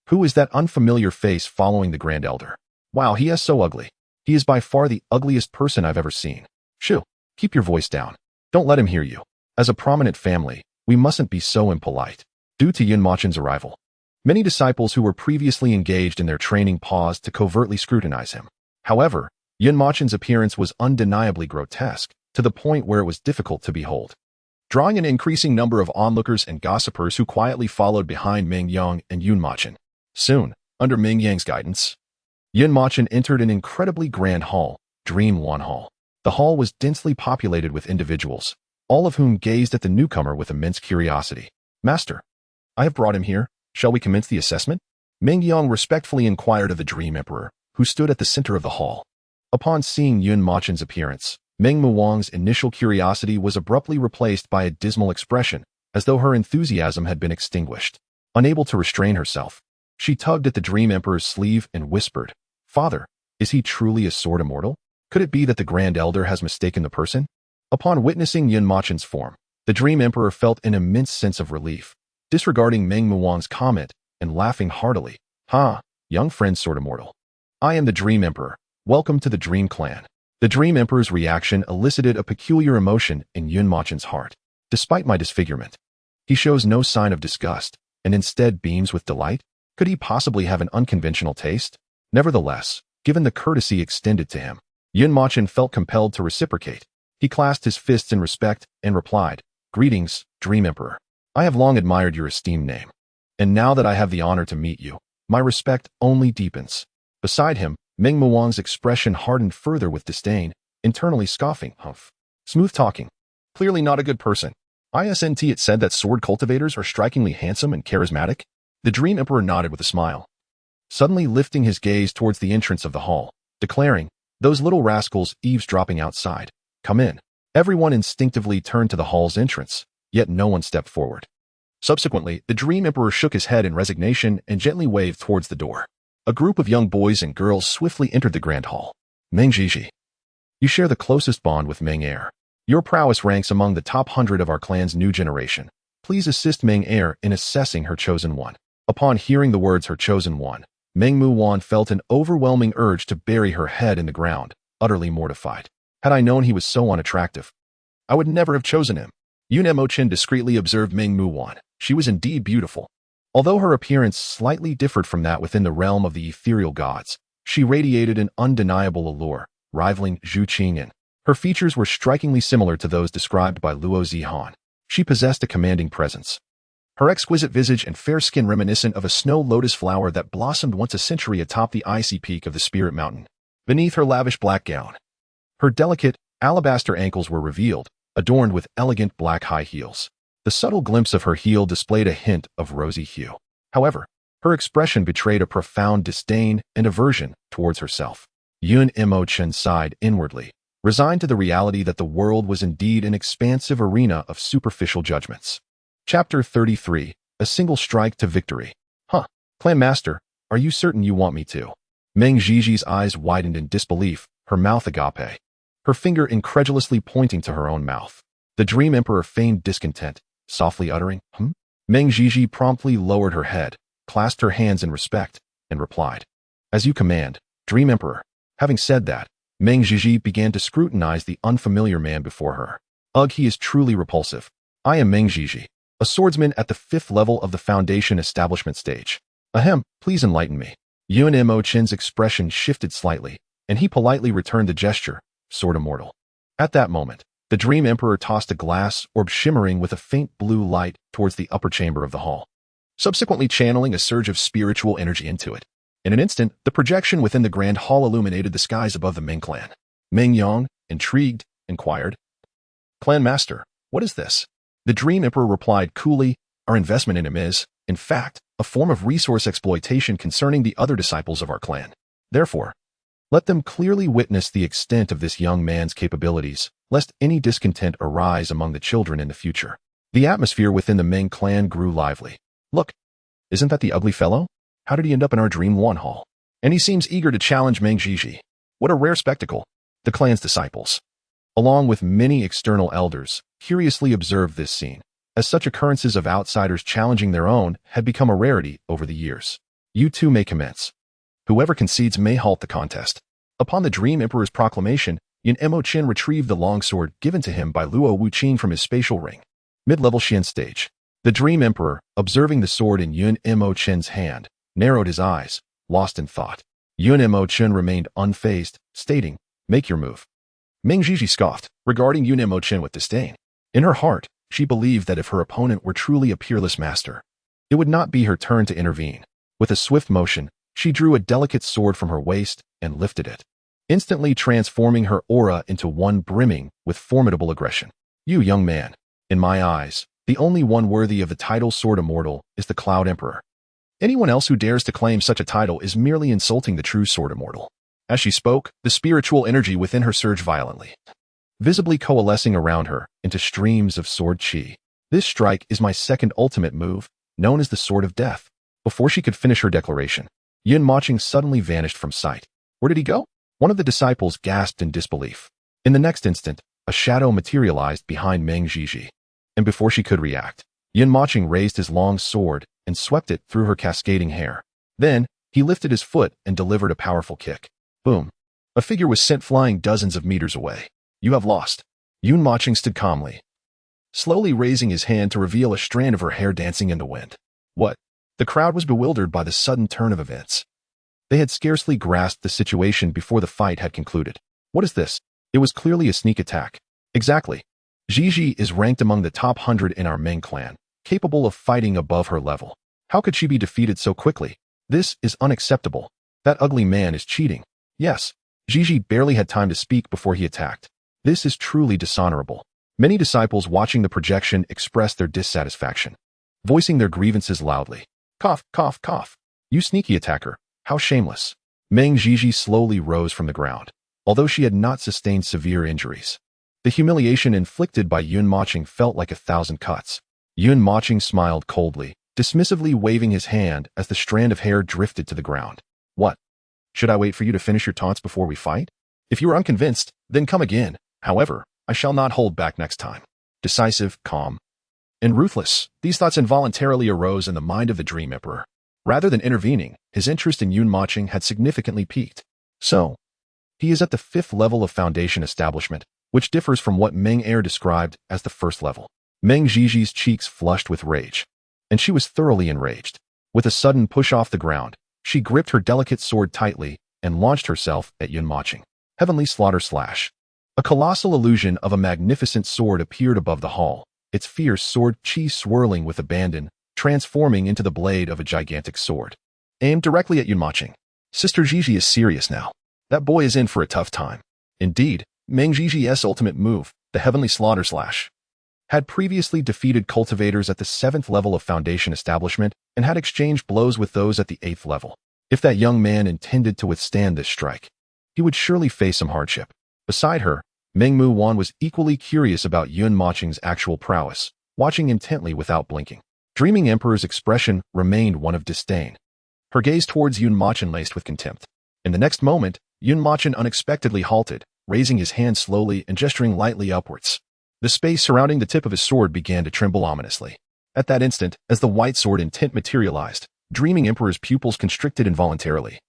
who is that unfamiliar face following the Grand Elder? Wow, he is so ugly. He is by far the ugliest person I've ever seen. Shoo, keep your voice down. Don't let him hear you. As a prominent family, we mustn't be so impolite. Due to Yun Mochen's arrival, many disciples who were previously engaged in their training paused to covertly scrutinize him. However, Yun Mochen's appearance was undeniably grotesque, to the point where it was difficult to behold, drawing an increasing number of onlookers and gossipers who quietly followed behind Meng Yang and Yun Mochen. Soon, under Meng Yang's guidance, Yun Mochen entered an incredibly grand hall, Dream Wan Hall. The hall was densely populated with individuals, all of whom gazed at the newcomer with immense curiosity. Master, I have brought him here. Shall we commence the assessment? Meng Yang respectfully inquired of the Dream Emperor, who stood at the center of the hall. Upon seeing Yun Mochen's appearance, Meng Muang's initial curiosity was abruptly replaced by a dismal expression, as though her enthusiasm had been extinguished. Unable to restrain herself, she tugged at the Dream Emperor's sleeve and whispered, Father, is he truly a sword immortal? Could it be that the Grand Elder has mistaken the person? Upon witnessing Yun Mochen's form, the Dream Emperor felt an immense sense of relief, disregarding Meng Muang's comment and laughing heartily. Ha, young friend sword immortal. I am the Dream Emperor. Welcome to the Dream Clan. The Dream Emperor's reaction elicited a peculiar emotion in Yun Mochen's heart. Despite my disfigurement, he shows no sign of disgust, and instead beams with delight. Could he possibly have an unconventional taste? Nevertheless, given the courtesy extended to him, Yun Mochen felt compelled to reciprocate. He clasped his fists in respect and replied, Greetings, Dream Emperor. I have long admired your esteemed name, and now that I have the honor to meet you, my respect only deepens. Beside him, Meng Muang's expression hardened further with disdain, internally scoffing, humph. Smooth talking. Clearly not a good person. Isn't it said that sword cultivators are strikingly handsome and charismatic? The Dream Emperor nodded with a smile, suddenly lifting his gaze towards the entrance of the hall, declaring, Those little rascals eavesdropping outside. Come in. Everyone instinctively turned to the hall's entrance, yet no one stepped forward. Subsequently, the Dream Emperor shook his head in resignation and gently waved towards the door. A group of young boys and girls swiftly entered the grand hall. Meng Jiji. You share the closest bond with Meng Heir. Your prowess ranks among the top 100 of our clan's new generation. Please assist Meng Heir in assessing her chosen one. Upon hearing the words her chosen one, Meng Muwan felt an overwhelming urge to bury her head in the ground, utterly mortified. Had I known he was so unattractive, I would never have chosen him. Mochen discreetly observed Meng Muwan. She was indeed beautiful. Although her appearance slightly differed from that within the realm of the ethereal gods, she radiated an undeniable allure, rivaling Zhu Qingyan. Her features were strikingly similar to those described by Luo Zihan. She possessed a commanding presence. Her exquisite visage and fair skin reminiscent of a snow lotus flower that blossomed once a century atop the icy peak of the Spirit Mountain. Beneath her lavish black gown, her delicate, alabaster ankles were revealed, adorned with elegant black high heels. The subtle glimpse of her heel displayed a hint of rosy hue. However, her expression betrayed a profound disdain and aversion towards herself. Yun Mochen sighed inwardly, resigned to the reality that the world was indeed an expansive arena of superficial judgments. Chapter 33. A Single Strike to Victory. Clan Master, are you certain you want me to? Meng Jiji's eyes widened in disbelief, her mouth agape, her finger incredulously pointing to her own mouth. The Dream Emperor feigned discontent, softly uttering, Meng Jiji promptly lowered her head, clasped her hands in respect, and replied, As you command, Dream Emperor. Having said that, Meng Jiji began to scrutinize the unfamiliar man before her. Ugh, he is truly repulsive. I am Meng Jiji, a swordsman at the 5th level of the Foundation establishment stage. Ahem, please enlighten me. Yun Mochen's expression shifted slightly, and he politely returned the gesture, sword immortal. At that moment, the Dream Emperor tossed a glass orb shimmering with a faint blue light towards the upper chamber of the hall, subsequently channeling a surge of spiritual energy into it. In an instant, the projection within the grand hall illuminated the skies above the Meng clan. Meng Yang, intrigued, inquired, Clan Master, what is this? The Dream Emperor replied coolly, Our investment in him is, in fact, a form of resource exploitation concerning the other disciples of our clan. Therefore, let them clearly witness the extent of this young man's capabilities, lest any discontent arise among the children in the future. The atmosphere within the Meng clan grew lively. Look, isn't that the ugly fellow? How did he end up in our Dream One Hall? And he seems eager to challenge Meng Jiji. What a rare spectacle. The clan's disciples, along with many external elders, curiously observed this scene, as such occurrences of outsiders challenging their own had become a rarity over the years. You two may commence. Whoever concedes may halt the contest. Upon the Dream Emperor's proclamation, Yun Mochen retrieved the longsword given to him by Luo Wuqing from his spatial ring. Mid-level Xian stage. The Dream Emperor, observing the sword in Yun Mochen's hand, narrowed his eyes, lost in thought. Yun Mochen remained unfazed, stating, Make your move. Meng Jiji scoffed, regarding Yun Mochen with disdain. In her heart, she believed that if her opponent were truly a peerless master, it would not be her turn to intervene. With a swift motion, she drew a delicate sword from her waist and lifted it, instantly transforming her aura into one brimming with formidable aggression. You young man, in my eyes, the only one worthy of the title Sword Immortal is the Cloud Emperor. Anyone else who dares to claim such a title is merely insulting the true Sword Immortal. As she spoke, the spiritual energy within her surged violently, visibly coalescing around her into streams of sword chi. This strike is my second ultimate move, known as the Sword of Death. Before she could finish her declaration, Yun Mochen suddenly vanished from sight. Where did he go? One of the disciples gasped in disbelief. In the next instant, a shadow materialized behind Meng Jiji, and before she could react, Yun Mochen raised his long sword and swept it through her cascading hair. Then, he lifted his foot and delivered a powerful kick. Boom. A figure was sent flying dozens of meters away. You have lost. Yun Mochen stood calmly, slowly raising his hand to reveal a strand of her hair dancing in the wind. What? The crowd was bewildered by the sudden turn of events. They had scarcely grasped the situation before the fight had concluded. What is this? It was clearly a sneak attack. Exactly. Jiji is ranked among the top 100 in our Meng clan, capable of fighting above her level. How could she be defeated so quickly? This is unacceptable. That ugly man is cheating. Yes. Jiji barely had time to speak before he attacked. This is truly dishonorable. Many disciples watching the projection expressed their dissatisfaction, voicing their grievances loudly. Cough, cough, cough. You sneaky attacker. How shameless. Meng Jiji slowly rose from the ground, although she had not sustained severe injuries. The humiliation inflicted by Yun Mochen felt like 1,000 cuts. Yun Mochen smiled coldly, dismissively waving his hand as the strand of hair drifted to the ground. What? Should I wait for you to finish your taunts before we fight? If you are unconvinced, then come again. However, I shall not hold back next time. Decisive, calm, and ruthless, these thoughts involuntarily arose in the mind of the Dream Emperor. Rather than intervening, his interest in Yun Mochen had significantly peaked. So, he is at the 5th level of Foundation Establishment, which differs from what Meng Er described as the 1st level. Meng Jiji's cheeks flushed with rage, and she was thoroughly enraged. With a sudden push off the ground, she gripped her delicate sword tightly and launched herself at Yun Mochen. Heavenly Slaughter Slash. A colossal illusion of a magnificent sword appeared above the hall, its fierce sword chi swirling with abandon, transforming into the blade of a gigantic sword. Aimed directly at Yun Mochen. Sister Jiji is serious now. That boy is in for a tough time. Indeed, Meng Jiji's ultimate move, the Heavenly Slaughter Slash, had previously defeated cultivators at the 7th level of Foundation Establishment and had exchanged blows with those at the 8th level. If that young man intended to withstand this strike, he would surely face some hardship. Beside her, Meng Mu Wan was equally curious about Yun Mochen's actual prowess, watching intently without blinking. Dreaming Emperor's expression remained one of disdain, her gaze towards Yun Mochen laced with contempt. In the next moment, Yun Mochen unexpectedly halted, raising his hand slowly and gesturing lightly upwards. The space surrounding the tip of his sword began to tremble ominously. At that instant, as the white sword intent materialized, Dreaming Emperor's pupils constricted involuntarily,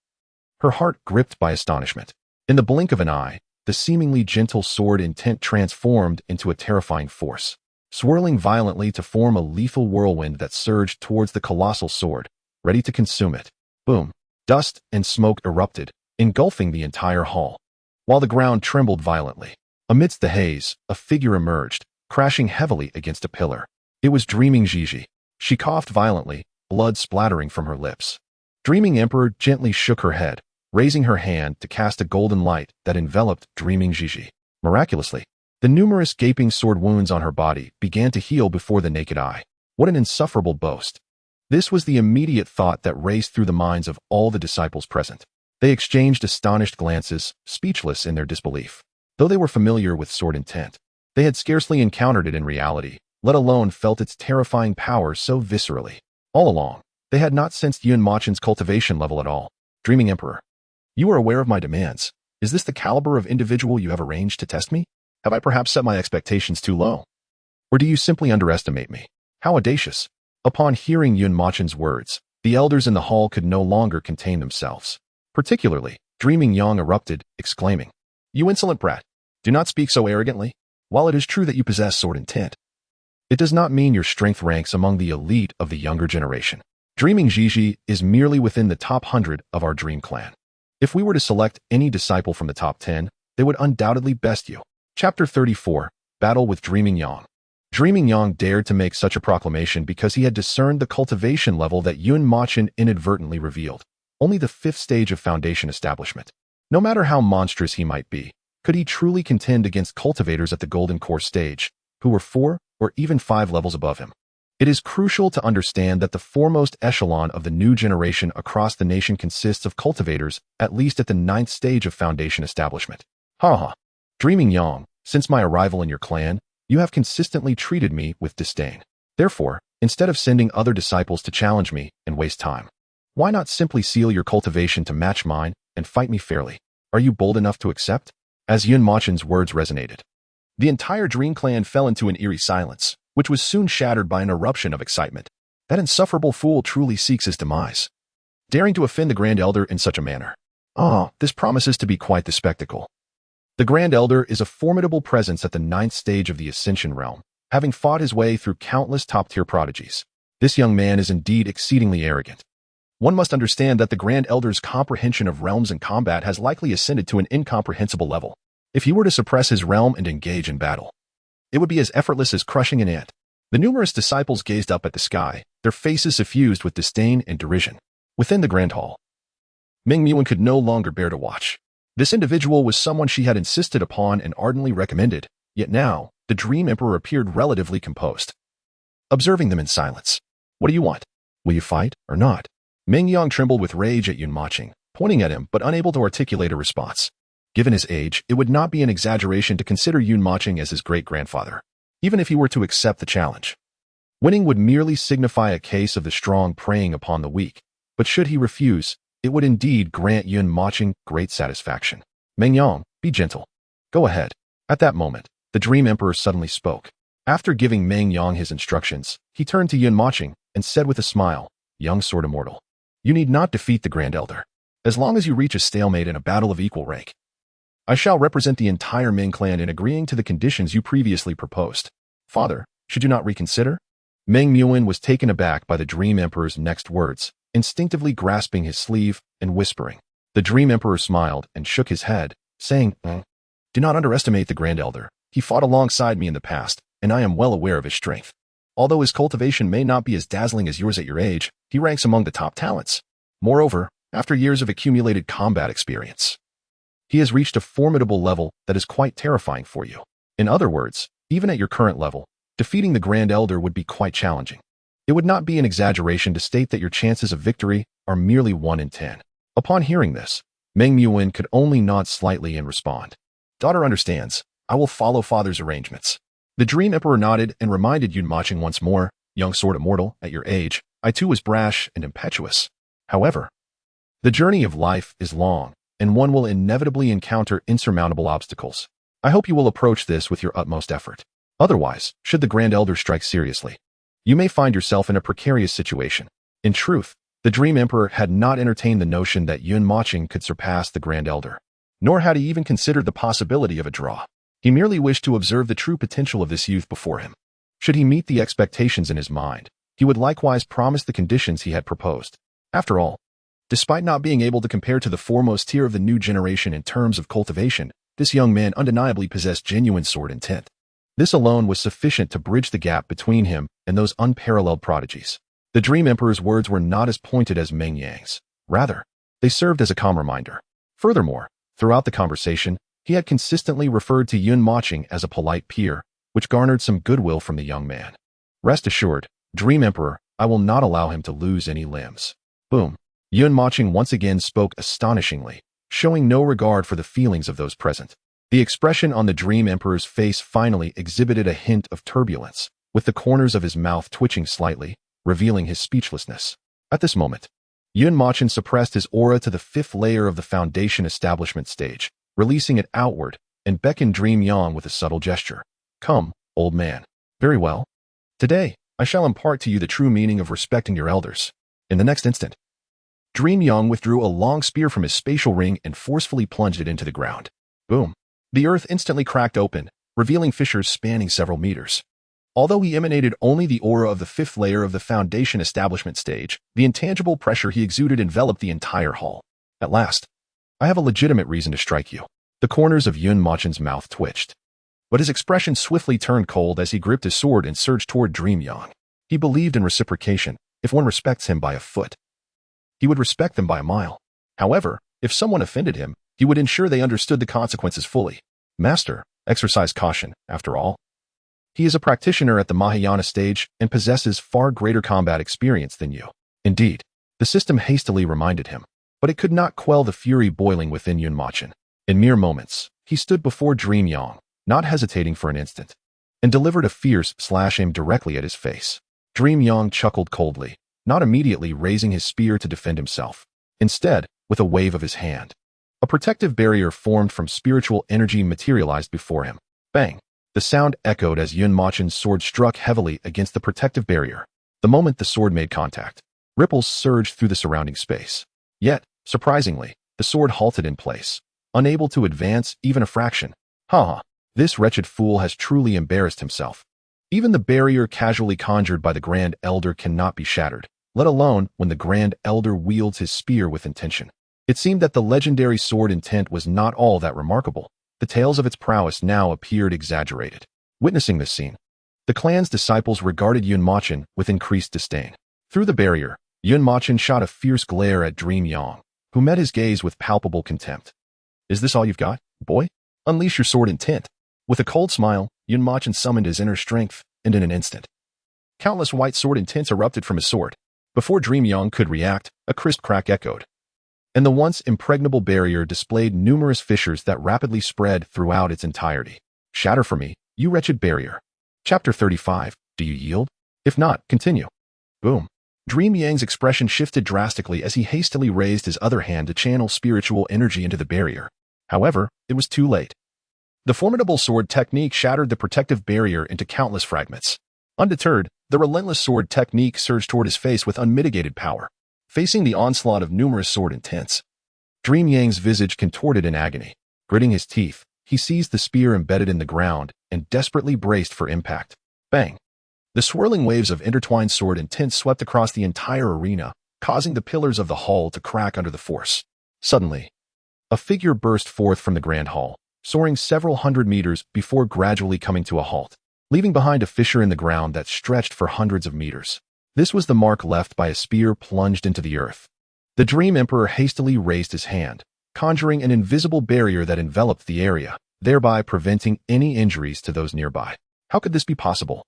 her heart gripped by astonishment. In the blink of an eye, the seemingly gentle sword intent transformed into a terrifying force, swirling violently to form a lethal whirlwind that surged towards the colossal sword, ready to consume it. Boom! Dust and smoke erupted, engulfing the entire hall, while the ground trembled violently. Amidst the haze, a figure emerged, crashing heavily against a pillar. It was Dreaming Jiji. She coughed violently, blood splattering from her lips. Dreaming Emperor gently shook her head, raising her hand to cast a golden light that enveloped Dreaming Jiji. Miraculously, the numerous gaping sword wounds on her body began to heal before the naked eye. What an insufferable boast! This was the immediate thought that raced through the minds of all the disciples present. They exchanged astonished glances, speechless in their disbelief. Though they were familiar with sword intent, they had scarcely encountered it in reality, let alone felt its terrifying power so viscerally. All along, they had not sensed Yun Mochen's cultivation level at all. Dreaming Emperor, you are aware of my demands. Is this the caliber of individual you have arranged to test me? Have I perhaps set my expectations too low? Or do you simply underestimate me? How audacious! Upon hearing Yun Mochen's words, the elders in the hall could no longer contain themselves. Particularly, Dreaming Yang erupted, exclaiming, "You insolent brat! Do not speak so arrogantly. While it is true that you possess sword intent, it does not mean your strength ranks among the elite of the younger generation. Dreaming Jiji is merely within the top 100 of our Dream Clan. If we were to select any disciple from the top 10, they would undoubtedly best you." Chapter 34, Battle with Dreaming Yang. Dreaming Yang dared to make such a proclamation because he had discerned the cultivation level that Yun Mochen inadvertently revealed, only the 5th stage of Foundation Establishment. No matter how monstrous he might be, could he truly contend against cultivators at the Golden Core stage, who were 4 or even 5 levels above him? It is crucial to understand that the foremost echelon of the new generation across the nation consists of cultivators at least at the 9th stage of Foundation Establishment. Ha. Dreaming Yang, since my arrival in your clan, you have consistently treated me with disdain. Therefore, instead of sending other disciples to challenge me and waste time, why not simply seal your cultivation to match mine and fight me fairly? Are you bold enough to accept? As Yun Mochen's words resonated, the entire Dream Clan fell into an eerie silence, which was soon shattered by an eruption of excitement. That insufferable fool truly seeks his demise, daring to offend the Grand Elder in such a manner. This promises to be quite the spectacle. The Grand Elder is a formidable presence at the 9th stage of the Ascension realm, having fought his way through countless top-tier prodigies. This young man is indeed exceedingly arrogant. One must understand that the Grand Elder's comprehension of realms and combat has likely ascended to an incomprehensible level. If he were to suppress his realm and engage in battle, it would be as effortless as crushing an ant. The numerous disciples gazed up at the sky, their faces suffused with disdain and derision. Within the Grand Hall, Meng Muan could no longer bear to watch. This individual was someone she had insisted upon and ardently recommended, yet now, the Dream Emperor appeared relatively composed, observing them in silence. What do you want? Will you fight or not? Meng Yang trembled with rage at Yun Mochen, pointing at him but unable to articulate a response. Given his age, it would not be an exaggeration to consider Yun Mochen as his great-grandfather, even if he were to accept the challenge. Winning would merely signify a case of the strong preying upon the weak, but should he refuse, it would indeed grant Yun Mochen great satisfaction. Meng Yang, be gentle. Go ahead. At that moment, the Dream Emperor suddenly spoke. After giving Meng Yang his instructions, he turned to Yun Mochen and said with a smile, "Young Sword Immortal, you need not defeat the Grand Elder. As long as you reach a stalemate in a battle of equal rank, I shall represent the entire Ming clan in agreeing to the conditions you previously proposed. Father, should you not reconsider?" Meng Muin was taken aback by the Dream Emperor's next words, instinctively grasping his sleeve and whispering. The Dream Emperor smiled and shook his head, saying, "Do not underestimate the Grand Elder. He fought alongside me in the past, and I am well aware of his strength. Although his cultivation may not be as dazzling as yours at your age, he ranks among the top talents. Moreover, after years of accumulated combat experience, he has reached a formidable level that is quite terrifying for you. In other words, even at your current level, defeating the Grand Elder would be quite challenging. It would not be an exaggeration to state that your chances of victory are merely 1 in 10. Upon hearing this, Meng Muin could only nod slightly and respond. "Daughter understands. I will follow father's arrangements." The Dream Emperor nodded and reminded Yun Mochen once more, "Young Sword Immortal, at your age, I too was brash and impetuous. However, the journey of life is long, and one will inevitably encounter insurmountable obstacles. I hope you will approach this with your utmost effort. Otherwise, should the Grand Elder strike seriously, you may find yourself in a precarious situation." In truth, the Dream Emperor had not entertained the notion that Yun Mochen could surpass the Grand Elder, nor had he even considered the possibility of a draw. He merely wished to observe the true potential of this youth before him. Should he meet the expectations in his mind, he would likewise promise the conditions he had proposed. After all, despite not being able to compare to the foremost tier of the new generation in terms of cultivation, this young man undeniably possessed genuine sword intent. This alone was sufficient to bridge the gap between him and those unparalleled prodigies. The Dream Emperor's words were not as pointed as Meng Yang's. Rather, they served as a calm reminder. Furthermore, throughout the conversation, he had consistently referred to Yun Mochen as a polite peer, which garnered some goodwill from the young man. "Rest assured, Dream Emperor, I will not allow him to lose any limbs." Boom. Yun Mochen once again spoke astonishingly, showing no regard for the feelings of those present. The expression on the Dream Emperor's face finally exhibited a hint of turbulence, with the corners of his mouth twitching slightly, revealing his speechlessness. At this moment, Yun Mochen suppressed his aura to the 5th layer of the foundation establishment stage, releasing it outward, and beckoned Dream Yang with a subtle gesture. "Come, old man." "Very well. Today, I shall impart to you the true meaning of respecting your elders." In the next instant, Dream Yang withdrew a long spear from his spatial ring and forcefully plunged it into the ground. Boom. The earth instantly cracked open, revealing fissures spanning several meters. Although he emanated only the aura of the 5th layer of the foundation establishment stage, the intangible pressure he exuded enveloped the entire hall. "At last, I have a legitimate reason to strike you." The corners of Yun Mochen's mouth twitched, but his expression swiftly turned cold as he gripped his sword and surged toward Dream Yang. He believed in reciprocation. If one respects him by a foot, he would respect them by a mile. However, if someone offended him, he would ensure they understood the consequences fully. "Master, exercise caution, after all. He is a practitioner at the Mahayana stage and possesses far greater combat experience than you." Indeed, the system hastily reminded him, but it could not quell the fury boiling within Yun Mochen. In mere moments, he stood before Dream Yang, not hesitating for an instant, and delivered a fierce slash aimed directly at his face. Dream Yang chuckled coldly, not immediately raising his spear to defend himself. Instead, with a wave of his hand, a protective barrier formed from spiritual energy materialized before him. Bang! The sound echoed as Yun Mochen's sword struck heavily against the protective barrier. The moment the sword made contact, ripples surged through the surrounding space. Yet, surprisingly, the sword halted in place, unable to advance even a fraction. "Ha! This wretched fool has truly embarrassed himself. Even the barrier casually conjured by the Grand Elder cannot be shattered, let alone when the Grand Elder wields his spear with intention." It seemed that the legendary sword intent was not all that remarkable. The tales of its prowess now appeared exaggerated. Witnessing this scene, the clan's disciples regarded Yun Mochen with increased disdain. Through the barrier, Yun Mochen shot a fierce glare at Dream Yang, who met his gaze with palpable contempt. "Is this all you've got, boy? Unleash your sword intent." With a cold smile, Yun Mochen summoned his inner strength, and in an instant, countless white sword intents erupted from his sword. Before Dream Yang could react, a crisp crack echoed. and the once impregnable barrier displayed numerous fissures that rapidly spread throughout its entirety. Shatter for me, you wretched barrier. Chapter 35. Do you yield? If not, continue. Boom. Dream Yang's expression shifted drastically as he hastily raised his other hand to channel spiritual energy into the barrier. However, it was too late. The formidable sword technique shattered the protective barrier into countless fragments. Undeterred, the relentless sword technique surged toward his face with unmitigated power. Facing the onslaught of numerous sword intents, Dream Yang's visage contorted in agony. Gritting his teeth, he seized the spear embedded in the ground and desperately braced for impact. Bang! The swirling waves of intertwined sword intent swept across the entire arena, causing the pillars of the hall to crack under the force. Suddenly, a figure burst forth from the grand hall, soaring several hundred meters before gradually coming to a halt, leaving behind a fissure in the ground that stretched for hundreds of meters. This was the mark left by a spear plunged into the earth. The Dream Emperor hastily raised his hand, conjuring an invisible barrier that enveloped the area, thereby preventing any injuries to those nearby. How could this be possible?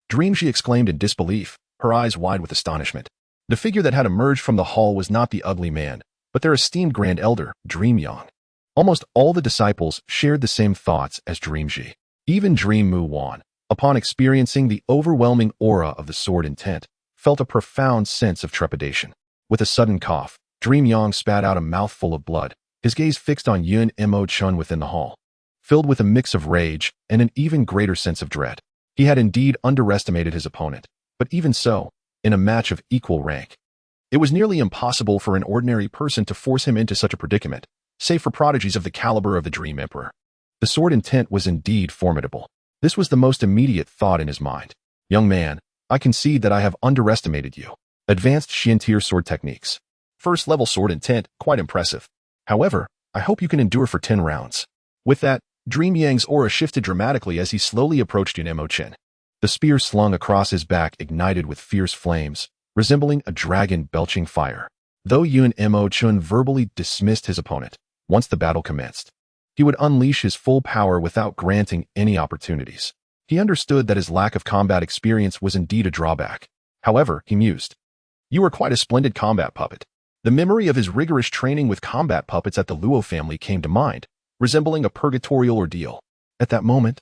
Dream, she exclaimed in disbelief, her eyes wide with astonishment. The figure that had emerged from the hall was not the ugly man, but their esteemed Grand Elder, Dream Yang. Almost all the disciples shared the same thoughts as Dream Ji. Even Dream Mu Wan, upon experiencing the overwhelming aura of the sword intent, felt a profound sense of trepidation. With a sudden cough, Dream Yang spat out a mouthful of blood, his gaze fixed on Yun Mo-chun within the hall, filled with a mix of rage and an even greater sense of dread. He had indeed underestimated his opponent, but even so, in a match of equal rank, it was nearly impossible for an ordinary person to force him into such a predicament, save for prodigies of the caliber of the Dream Emperor. The sword intent was indeed formidable. This was the most immediate thought in his mind. Young man, I concede that I have underestimated you. Advanced Xian-tier sword techniques. First level sword intent, quite impressive. However, I hope you can endure for 10 rounds. With that, Dream Yang's aura shifted dramatically as he slowly approached Yun Mochen. The spear slung across his back ignited with fierce flames, resembling a dragon belching fire. Though Yun Mochen verbally dismissed his opponent, once the battle commenced, he would unleash his full power without granting any opportunities. He understood that his lack of combat experience was indeed a drawback. However, he mused, "You are quite a splendid combat puppet." The memory of his rigorous training with combat puppets at the Luo family came to mind, resembling a purgatorial ordeal. At that moment,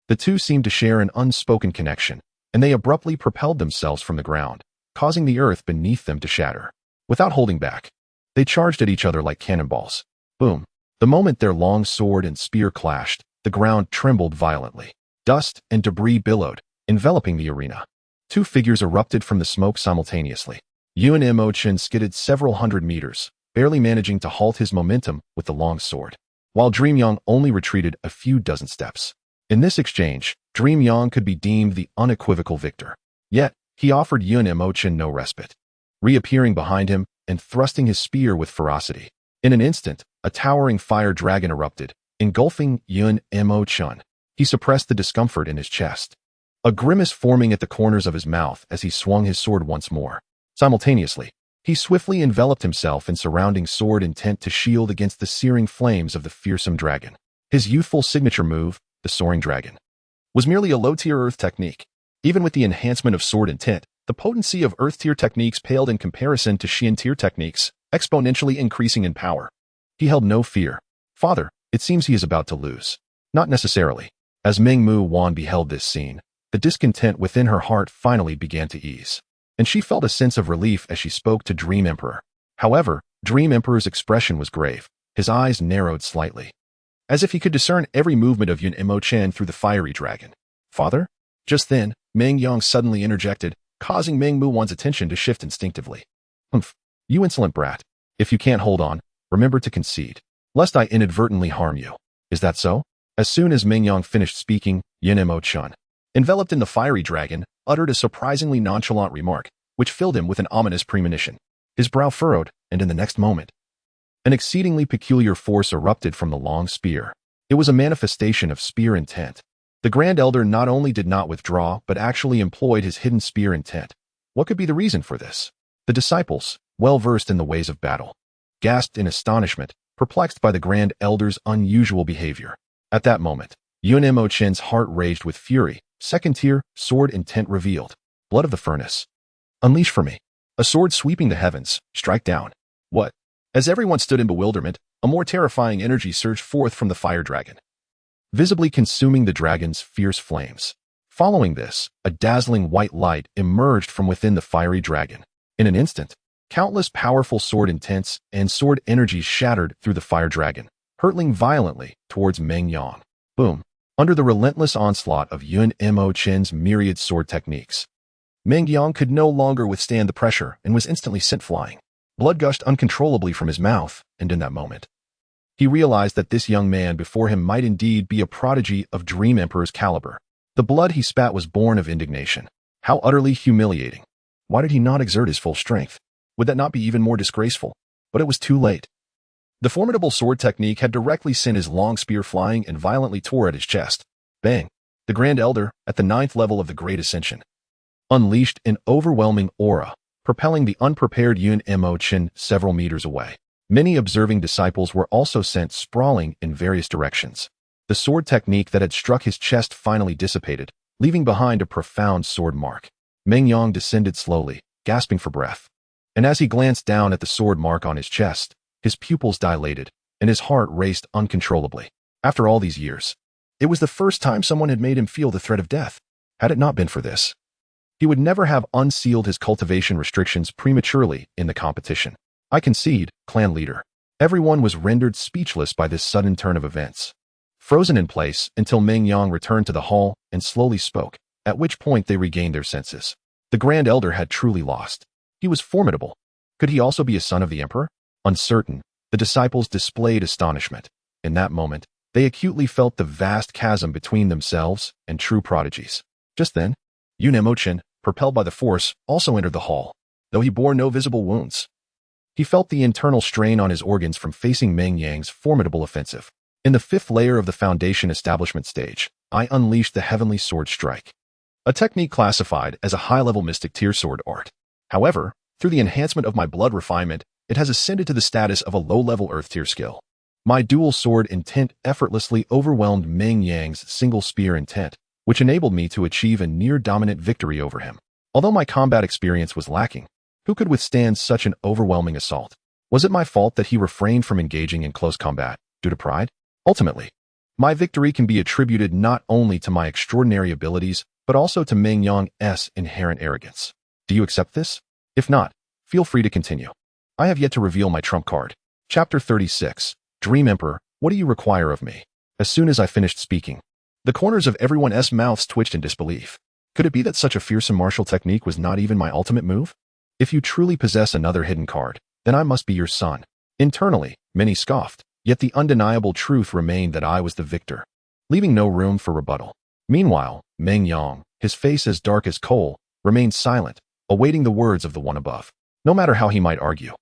the two seemed to share an unspoken connection, and they abruptly propelled themselves from the ground, causing the earth beneath them to shatter. Without holding back, they charged at each other like cannonballs. Boom! The moment their long sword and spear clashed, the ground trembled violently. Dust and debris billowed, enveloping the arena. Two figures erupted from the smoke simultaneously. Yun Mochen skidded several hundred meters, barely managing to halt his momentum with the long sword, while Dream Yang only retreated a few dozen steps. In this exchange, Dream Yang could be deemed the unequivocal victor. Yet, he offered Yun Mochen no respite, reappearing behind him and thrusting his spear with ferocity. In an instant, a towering fire dragon erupted, engulfing Yun Mochen. He suppressed the discomfort in his chest, a grimace forming at the corners of his mouth as he swung his sword once more. Simultaneously, he swiftly enveloped himself in surrounding sword intent to shield against the searing flames of the fearsome dragon. His youthful signature move, the Soaring Dragon, was merely a low-tier earth technique. Even with the enhancement of sword intent, the potency of earth-tier techniques paled in comparison to Xian-tier techniques, exponentially increasing in power. He held no fear. Father, it seems he is about to lose. Not necessarily. As Meng Mu Wan beheld this scene, the discontent within her heart finally began to ease, and she felt a sense of relief as she spoke to Dream Emperor. However, Dream Emperor's expression was grave. His eyes narrowed slightly, as if he could discern every movement of Yun Mochen through the fiery dragon. Father? Just then, Meng Yang suddenly interjected, causing Meng Mu Wan's attention to shift instinctively. Humph, you insolent brat. If you can't hold on, remember to concede, lest I inadvertently harm you. Is that so? As soon as Meng Yang finished speaking, Yun Mochen, enveloped in the fiery dragon, uttered a surprisingly nonchalant remark, which filled him with an ominous premonition. His brow furrowed, and in the next moment, an exceedingly peculiar force erupted from the long spear. It was a manifestation of spear intent. The Grand Elder not only did not withdraw, but actually employed his hidden spear intent. What could be the reason for this? The disciples, well versed in the ways of battle, gasped in astonishment, perplexed by the Grand Elder's unusual behavior. At that moment, Yun Mochen's heart raged with fury. Second tier, sword intent revealed. Blood of the furnace. Unleash for me. A sword sweeping the heavens. Strike down. What? As everyone stood in bewilderment, a more terrifying energy surged forth from the fire dragon, visibly consuming the dragon's fierce flames. Following this, a dazzling white light emerged from within the fiery dragon. In an instant, countless powerful sword intents and sword energies shattered through the fire dragon, hurtling violently towards Meng Yang. Boom! Under the relentless onslaught of Yun Mochen's myriad sword techniques, Meng Yang could no longer withstand the pressure and was instantly sent flying. Blood gushed uncontrollably from his mouth, and in that moment, he realized that this young man before him might indeed be a prodigy of Dream Emperor's caliber. The blood he spat was born of indignation. How utterly humiliating. Why did he not exert his full strength? Would that not be even more disgraceful? But it was too late. The formidable sword technique had directly sent his long spear flying and violently tore at his chest. Bang! The Grand Elder, at the 9th level of the Great Ascension, unleashed an overwhelming aura, propelling the unprepared Yun Mochen several meters away. Many observing disciples were also sent sprawling in various directions. The sword technique that had struck his chest finally dissipated, leaving behind a profound sword mark. Meng Yang descended slowly, gasping for breath. And as he glanced down at the sword mark on his chest, his pupils dilated, and his heart raced uncontrollably. After all these years, it was the first time someone had made him feel the threat of death. Had it not been for this, he would never have unsealed his cultivation restrictions prematurely in the competition. I concede, clan leader. Everyone was rendered speechless by this sudden turn of events, frozen in place until Meng Yang returned to the hall and slowly spoke, at which point they regained their senses. The Grand Elder had truly lost. He was formidable. Could he also be a son of the Emperor? Uncertain, the disciples displayed astonishment. In that moment, they acutely felt the vast chasm between themselves and true prodigies. Just then, Yun Mochen, propelled by the force, also entered the hall, though he bore no visible wounds. He felt the internal strain on his organs from facing Meng Yang's formidable offensive. In the 5th layer of the Foundation Establishment stage, I unleashed the Heavenly Sword Strike, a technique classified as a high-level mystic tier sword art. However, through the enhancement of my blood refinement, it has ascended to the status of a low-level Earth tier skill. My dual sword intent effortlessly overwhelmed Meng Yang's single spear intent, which enabled me to achieve a near-dominant victory over him. Although my combat experience was lacking, who could withstand such an overwhelming assault? Was it my fault that he refrained from engaging in close combat, due to pride? Ultimately, my victory can be attributed not only to my extraordinary abilities, but also to Meng Yang's inherent arrogance. Do you accept this? If not, feel free to continue. I have yet to reveal my trump card. Chapter 36. Dream Emperor, what do you require of me? As soon as I finished speaking, the corners of everyone's mouths twitched in disbelief. Could it be that such a fearsome martial technique was not even my ultimate move? If you truly possess another hidden card, then I must be your son. Internally, many scoffed, yet the undeniable truth remained that I was the victor, leaving no room for rebuttal. Meanwhile, Meng Yang, his face as dark as coal, remained silent, awaiting the words of the one above. No matter how he might argue,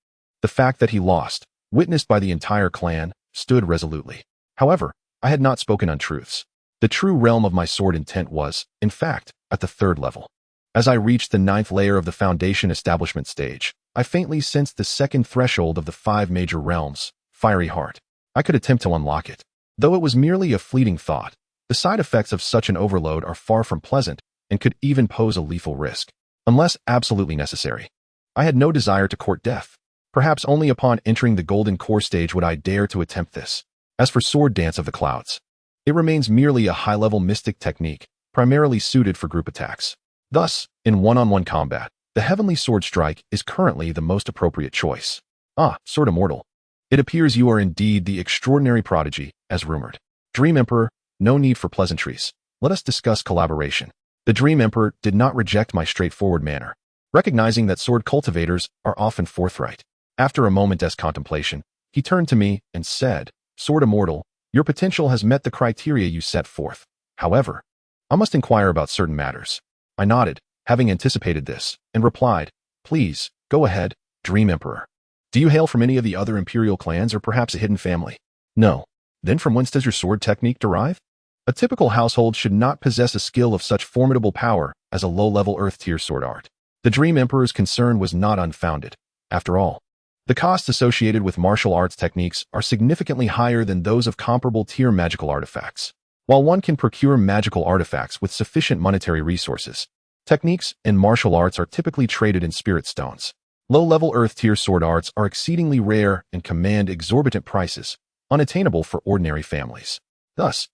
the fact that he lost, witnessed by the entire clan, stood resolutely. However, I had not spoken untruths. The true realm of my sword intent was, in fact, at the 3rd level. As I reached the 9th layer of the Foundation Establishment stage, I faintly sensed the 2nd threshold of the 5 major realms, Fiery Heart. I could attempt to unlock it. Though it was merely a fleeting thought, the side effects of such an overload are far from pleasant and could even pose a lethal risk, unless absolutely necessary. I had no desire to court death. Perhaps only upon entering the Golden Core stage would I dare to attempt this. As for Sword Dance of the Clouds, it remains merely a high-level mystic technique, primarily suited for group attacks. Thus, in one-on-one combat, the Heavenly Sword Strike is currently the most appropriate choice. Ah, Sword Immortal. It appears you are indeed the extraordinary prodigy, as rumored. Dream Emperor, no need for pleasantries. Let us discuss collaboration. The Dream Emperor did not reject my straightforward manner, recognizing that sword cultivators are often forthright. After a moment's contemplation, he turned to me and said, Sword Immortal, your potential has met the criteria you set forth. However, I must inquire about certain matters. I nodded, having anticipated this, and replied, Please, go ahead, Dream Emperor. Do you hail from any of the other imperial clans or perhaps a hidden family? No. Then from whence does your sword technique derive? A typical household should not possess a skill of such formidable power as a low-level Earth-tier sword art. The Dream Emperor's concern was not unfounded. After all, the costs associated with martial arts techniques are significantly higher than those of comparable tier magical artifacts. While one can procure magical artifacts with sufficient monetary resources, techniques in martial arts are typically traded in spirit stones. Low-level Earth-tier sword arts are exceedingly rare and command exorbitant prices, unattainable for ordinary families. Thus,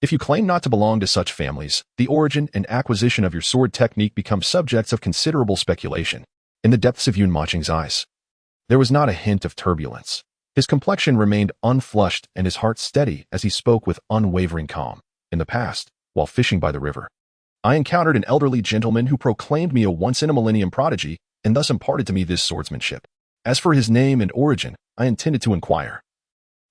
if you claim not to belong to such families, the origin and acquisition of your sword technique become subjects of considerable speculation. In the depths of Yun Moching's eyes, there was not a hint of turbulence. His complexion remained unflushed and his heart steady as he spoke with unwavering calm. In the past, while fishing by the river, I encountered an elderly gentleman who proclaimed me a once-in-a-millennium prodigy and thus imparted to me this swordsmanship. As for his name and origin, I intended to inquire,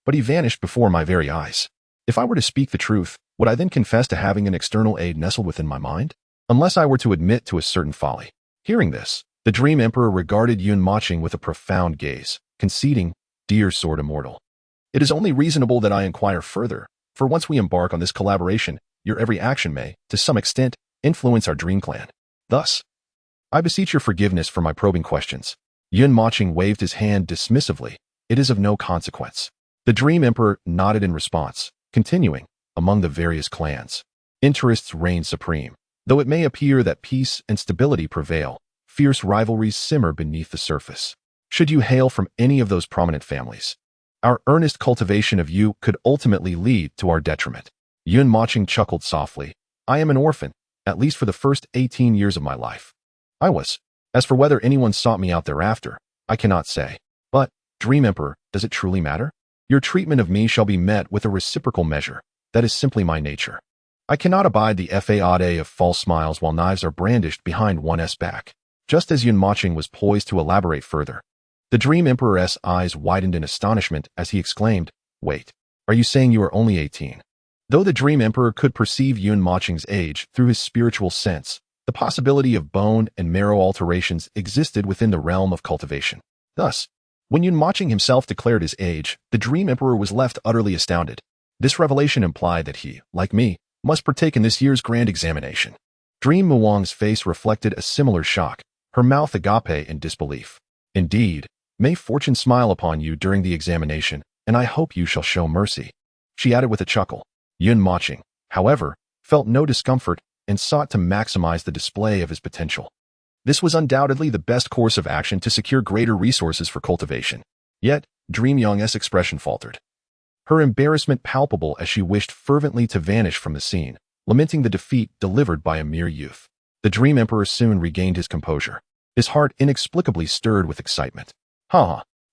but he vanished before my very eyes. If I were to speak the truth, would I then confess to having an external aid nestled within my mind? Unless I were to admit to a certain folly. Hearing this, the Dream Emperor regarded Yun Moching with a profound gaze, conceding, "Dear Sword Immortal, it is only reasonable that I inquire further, for once we embark on this collaboration, your every action may, to some extent, influence our Dream Clan. Thus, I beseech your forgiveness for my probing questions." Yun Moching waved his hand dismissively. "It is of no consequence." The Dream Emperor nodded in response, continuing, "Among the various clans, interests reign supreme. Though it may appear that peace and stability prevail, fierce rivalries simmer beneath the surface. Should you hail from any of those prominent families, our earnest cultivation of you could ultimately lead to our detriment." Yun Moching chuckled softly. "I am an orphan, at least for the first 18 years of my life. I was. As for whether anyone sought me out thereafter, I cannot say. But, Dream Emperor, does it truly matter? Your treatment of me shall be met with a reciprocal measure. That is simply my nature. I cannot abide the fade of false smiles while knives are brandished behind one's back." Just as Yun Moching was poised to elaborate further, the Dream Emperor's eyes widened in astonishment as he exclaimed, "Wait, are you saying you are only 18? Though the Dream Emperor could perceive Yun Moching's age through his spiritual sense, the possibility of bone and marrow alterations existed within the realm of cultivation. Thus, when Yun Moching himself declared his age, the Dream Emperor was left utterly astounded. This revelation implied that he, like me, must partake in this year's grand examination. Dream Muang's face reflected a similar shock, her mouth agape in disbelief. "Indeed, may fortune smile upon you during the examination, and I hope you shall show mercy," she added with a chuckle. Yun Moching, however, felt no discomfort and sought to maximize the display of his potential. This was undoubtedly the best course of action to secure greater resources for cultivation. Yet, Dream Young's expression faltered, her embarrassment palpable as she wished fervently to vanish from the scene, lamenting the defeat delivered by a mere youth. The Dream Emperor soon regained his composure, his heart inexplicably stirred with excitement.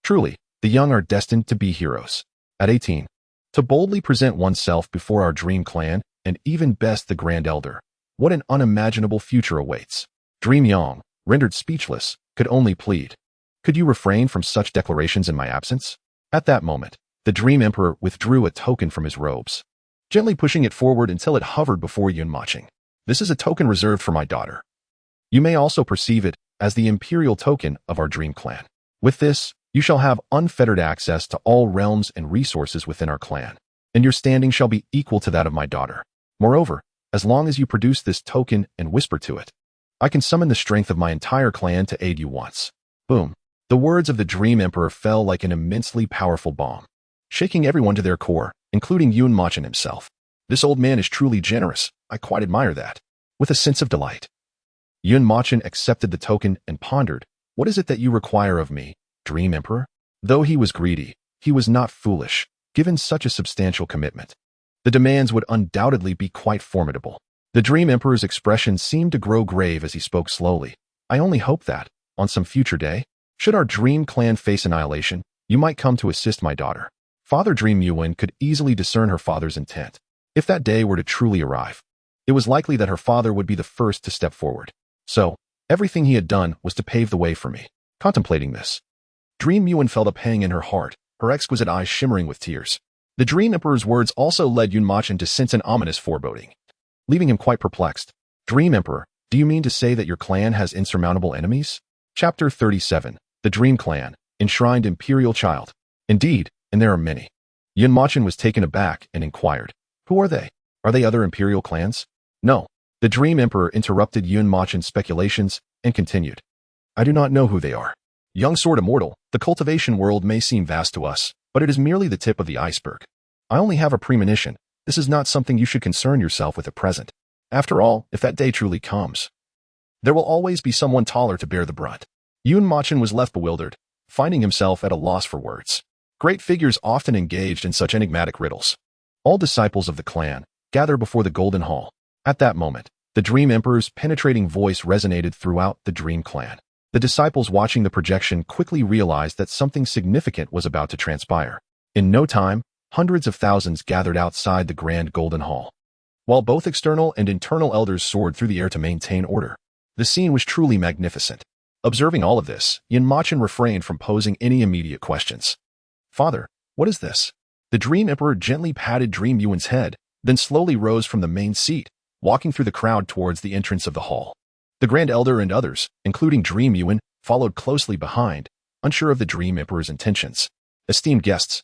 Truly, the young are destined to be heroes. At 18, to boldly present oneself before our Dream Clan, and even best the Grand Elder, what an unimaginable future awaits. Dream Young, rendered speechless, could only plead, "Could you refrain from such declarations in my absence?" At that moment, the Dream Emperor withdrew a token from his robes, gently pushing it forward until it hovered before Yun Moching. "This is a token reserved for my daughter. You may also perceive it as the imperial token of our Dream Clan. With this, you shall have unfettered access to all realms and resources within our clan, and your standing shall be equal to that of my daughter. Moreover, as long as you produce this token and whisper to it, I can summon the strength of my entire clan to aid you once." Boom. The words of the Dream Emperor fell like an immensely powerful bomb, shaking everyone to their core, including Yun Moching himself. "This old man is truly generous. I quite admire that." With a sense of delight, Yun Moching accepted the token and pondered, "What is it that you require of me, Dream Emperor?" Though he was greedy, he was not foolish, given such a substantial commitment. The demands would undoubtedly be quite formidable. The Dream Emperor's expression seemed to grow grave as he spoke slowly. "I only hope that, on some future day, should our Dream Clan face annihilation, you might come to assist my daughter." Father Dream Yuan could easily discern her father's intent. If that day were to truly arrive, it was likely that her father would be the first to step forward. So, everything he had done was to pave the way for me. Contemplating this, Dream Yuan felt a pang in her heart, her exquisite eyes shimmering with tears. The Dream Emperor's words also led Yun Moching to sense an ominous foreboding, leaving him quite perplexed. "Dream Emperor, do you mean to say that your clan has insurmountable enemies?" Chapter 37, The Dream Clan, Enshrined Imperial Child. "Indeed, and there are many." Yun Moching was taken aback and inquired, "Who are they? Are they other imperial clans?" "No." The Dream Emperor interrupted Yun Moching's speculations and continued, "I do not know who they are. Young Sword Immortal, the cultivation world may seem vast to us, but it is merely the tip of the iceberg. I only have a premonition. This is not something you should concern yourself with at present. After all, if that day truly comes, there will always be someone taller to bear the brunt." Mochen was left bewildered, finding himself at a loss for words. Great figures often engaged in such enigmatic riddles. All disciples of the clan gather before the Golden Hall. At that moment, the Dream Emperor's penetrating voice resonated throughout the Dream Clan. The disciples watching the projection quickly realized that something significant was about to transpire. In no time, hundreds of thousands gathered outside the Grand Golden Hall. While both external and internal elders soared through the air to maintain order, the scene was truly magnificent. Observing all of this, Mochen refrained from posing any immediate questions. "Father, what is this?" The Dream Emperor gently patted Dream Yuan's head, then slowly rose from the main seat, walking through the crowd towards the entrance of the hall. The Grand Elder and others, including Dream Yuan, followed closely behind, unsure of the Dream Emperor's intentions. Esteemed guests,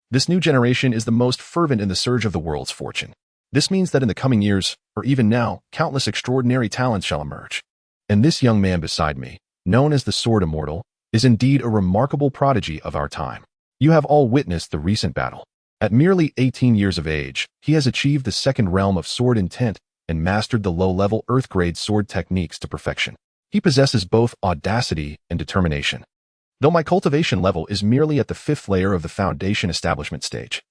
this new generation is the most fervent in the surge of the world's fortune. This means that in the coming years, or even now, countless extraordinary talents shall emerge. And this young man beside me, known as the Sword Immortal, is indeed a remarkable prodigy of our time. You have all witnessed the recent battle. At merely 18 years of age, he has achieved the second realm of sword intent and mastered the low-level earth-grade sword techniques to perfection. He possesses both audacity and determination. Though my cultivation level is merely at the 5th layer of the foundation establishment stage,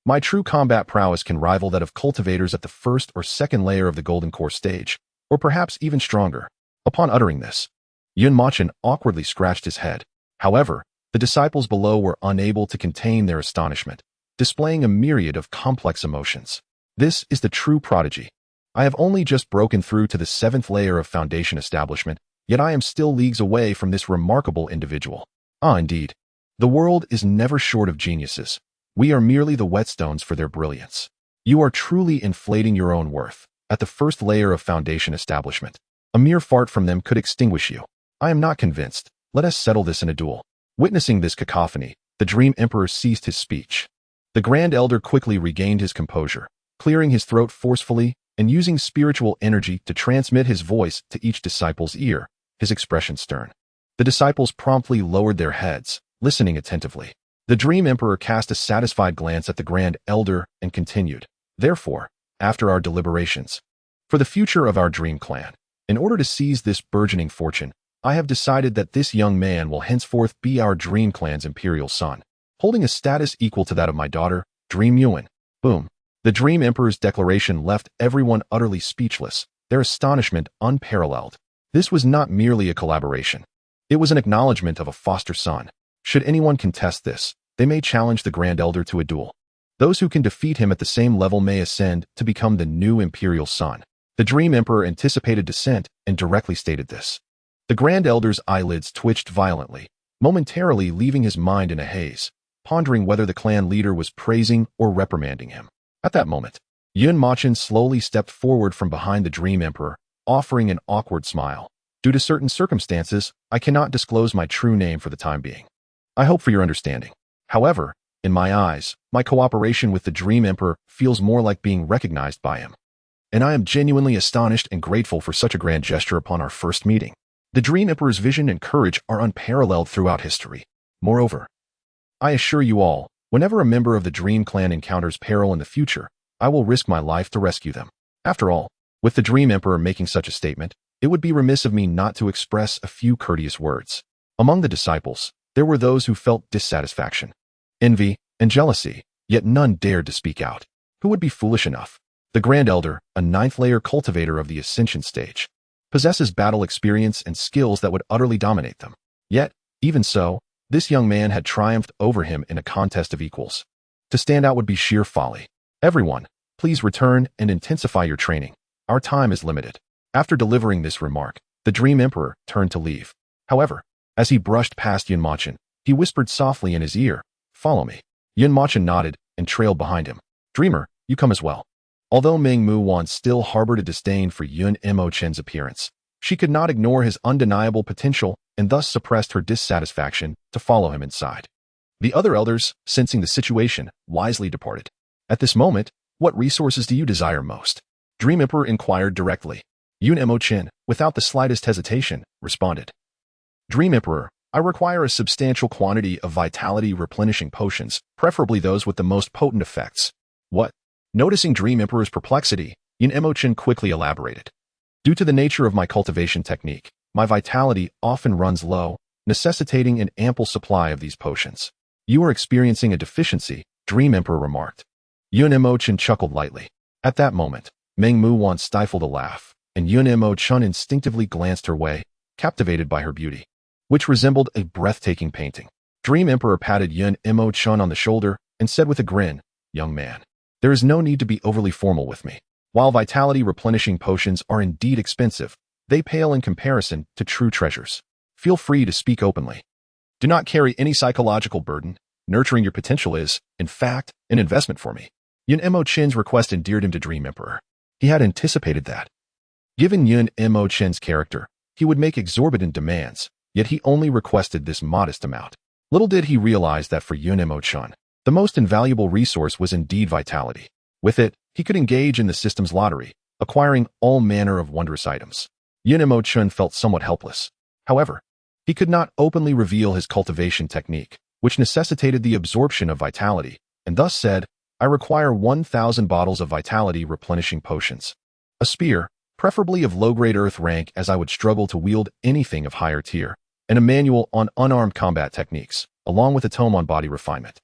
my true combat prowess can rival that of cultivators at the 1st or 2nd layer of the Golden Core stage, or perhaps even stronger. Upon uttering this, Mochen awkwardly scratched his head. However, the disciples below were unable to contain their astonishment, displaying a myriad of complex emotions. This is the true prodigy. I have only just broken through to the 7th layer of foundation establishment, yet I am still leagues away from this remarkable individual. Ah, indeed. The world is never short of geniuses. We are merely the whetstones for their brilliance. You are truly inflating your own worth. At the 1st layer of foundation establishment, a mere fart from them could extinguish you. I am not convinced. Let us settle this in a duel. Witnessing this cacophony, the Dream Emperor ceased his speech. The Grand Elder quickly regained his composure, clearing his throat forcefully and using spiritual energy to transmit his voice to each disciple's ear, his expression stern. The disciples promptly lowered their heads, listening attentively. The Dream Emperor cast a satisfied glance at the Grand Elder and continued, "Therefore, after our deliberations, for the future of our Dream Clan, in order to seize this burgeoning fortune, I have decided that this young man will henceforth be our Dream Clan's imperial son, holding a status equal to that of my daughter, Dream Yuan." Boom. The Dream Emperor's declaration left everyone utterly speechless, their astonishment unparalleled. This was not merely a collaboration. It was an acknowledgement of a foster son. Should anyone contest this, they may challenge the Grand Elder to a duel. Those who can defeat him at the same level may ascend to become the new imperial son. The Dream Emperor anticipated dissent and directly stated this. The Grand Elder's eyelids twitched violently, momentarily leaving his mind in a haze, pondering whether the clan leader was praising or reprimanding him. At that moment, Mochen slowly stepped forward from behind the Dream Emperor, offering an awkward smile. "Due to certain circumstances, I cannot disclose my true name for the time being. I hope for your understanding. However, in my eyes, my cooperation with the Dream Emperor feels more like being recognized by him. And I am genuinely astonished and grateful for such a grand gesture upon our first meeting. The Dream Emperor's vision and courage are unparalleled throughout history. Moreover, I assure you all, whenever a member of the Dream Clan encounters peril in the future, I will risk my life to rescue them. After all, with the Dream Emperor making such a statement, it would be remiss of me not to express a few courteous words." Among the disciples, there were those who felt dissatisfaction, envy, and jealousy, yet none dared to speak out. Who would be foolish enough? The Grand Elder, a 9th-layer cultivator of the Ascension stage, possesses battle experience and skills that would utterly dominate them. Yet, even so, this young man had triumphed over him in a contest of equals. To stand out would be sheer folly. Everyone, please return and intensify your training. Our time is limited. After delivering this remark, the Dream Emperor turned to leave. However, as he brushed past Mochen, he whispered softly in his ear, "Follow me." Mochen nodded and trailed behind him. "Dreamer, you come as well." Although Meng Muwan still harbored a disdain for Mochen's appearance, she could not ignore his undeniable potential and thus suppressed her dissatisfaction to follow him inside. The other elders, sensing the situation, wisely departed. At this moment, what resources do you desire most? Dream Emperor inquired directly. Mochen, without the slightest hesitation, responded. Dream Emperor, I require a substantial quantity of vitality replenishing potions, preferably those with the most potent effects. What? Noticing Dream Emperor's perplexity, Mochen quickly elaborated. Due to the nature of my cultivation technique, my vitality often runs low, necessitating an ample supply of these potions. You are experiencing a deficiency, Dream Emperor remarked. Yun Mochen chuckled lightly. At that moment, Meng Muwan stifled a laugh, and Yun Mochen instinctively glanced her way, captivated by her beauty, which resembled a breathtaking painting. Dream Emperor patted Yun Mochen on the shoulder and said with a grin, "Young man, there is no need to be overly formal with me. While vitality replenishing potions are indeed expensive, they pale in comparison to true treasures. Feel free to speak openly. Do not carry any psychological burden. Nurturing your potential is, in fact, an investment for me." Yun Mochen's request endeared him to Dream Emperor. He had anticipated that. Given Yun Mochen's character, he would make exorbitant demands, yet he only requested this modest amount. Little did he realize that for Yun Mochen, the most invaluable resource was indeed vitality. With it, he could engage in the system's lottery, acquiring all manner of wondrous items. Yun Mochen felt somewhat helpless. However, he could not openly reveal his cultivation technique, which necessitated the absorption of vitality, and thus said, "I require 1,000 bottles of vitality replenishing potions. A spear, preferably of low-grade earth rank, as I would struggle to wield anything of higher tier, and a manual on unarmed combat techniques, along with a tome on body refinement."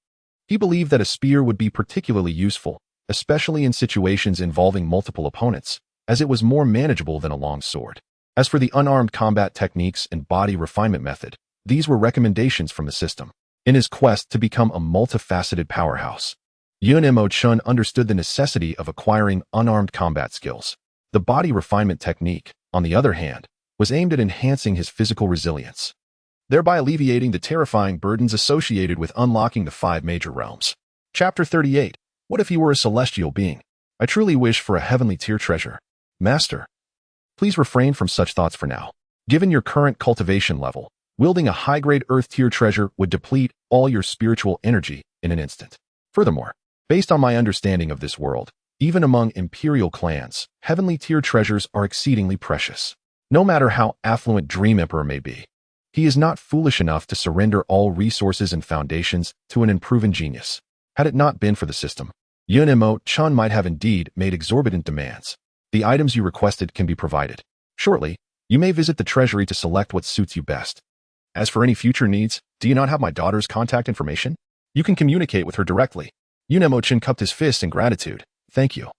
He believed that a spear would be particularly useful, especially in situations involving multiple opponents, as it was more manageable than a long sword. As for the unarmed combat techniques and body refinement method, these were recommendations from the system. In his quest to become a multifaceted powerhouse, Yun Mochen understood the necessity of acquiring unarmed combat skills. The body refinement technique, on the other hand, was aimed at enhancing his physical resilience, thereby alleviating the terrifying burdens associated with unlocking the 5 major realms. Chapter 38. What if he were a celestial being? I truly wish for a heavenly tier treasure. Master, please refrain from such thoughts for now. Given your current cultivation level, wielding a high-grade earth tier treasure would deplete all your spiritual energy in an instant. Furthermore, based on my understanding of this world, even among imperial clans, heavenly tier treasures are exceedingly precious. No matter how affluent Dream Emperor may be, he is not foolish enough to surrender all resources and foundations to an unproven genius. Had it not been for the system, Yun Mochen might have indeed made exorbitant demands. The items you requested can be provided. Shortly, you may visit the treasury to select what suits you best. As for any future needs, do you not have my daughter's contact information? You can communicate with her directly. Yun Mochen cupped his fist in gratitude. Thank you.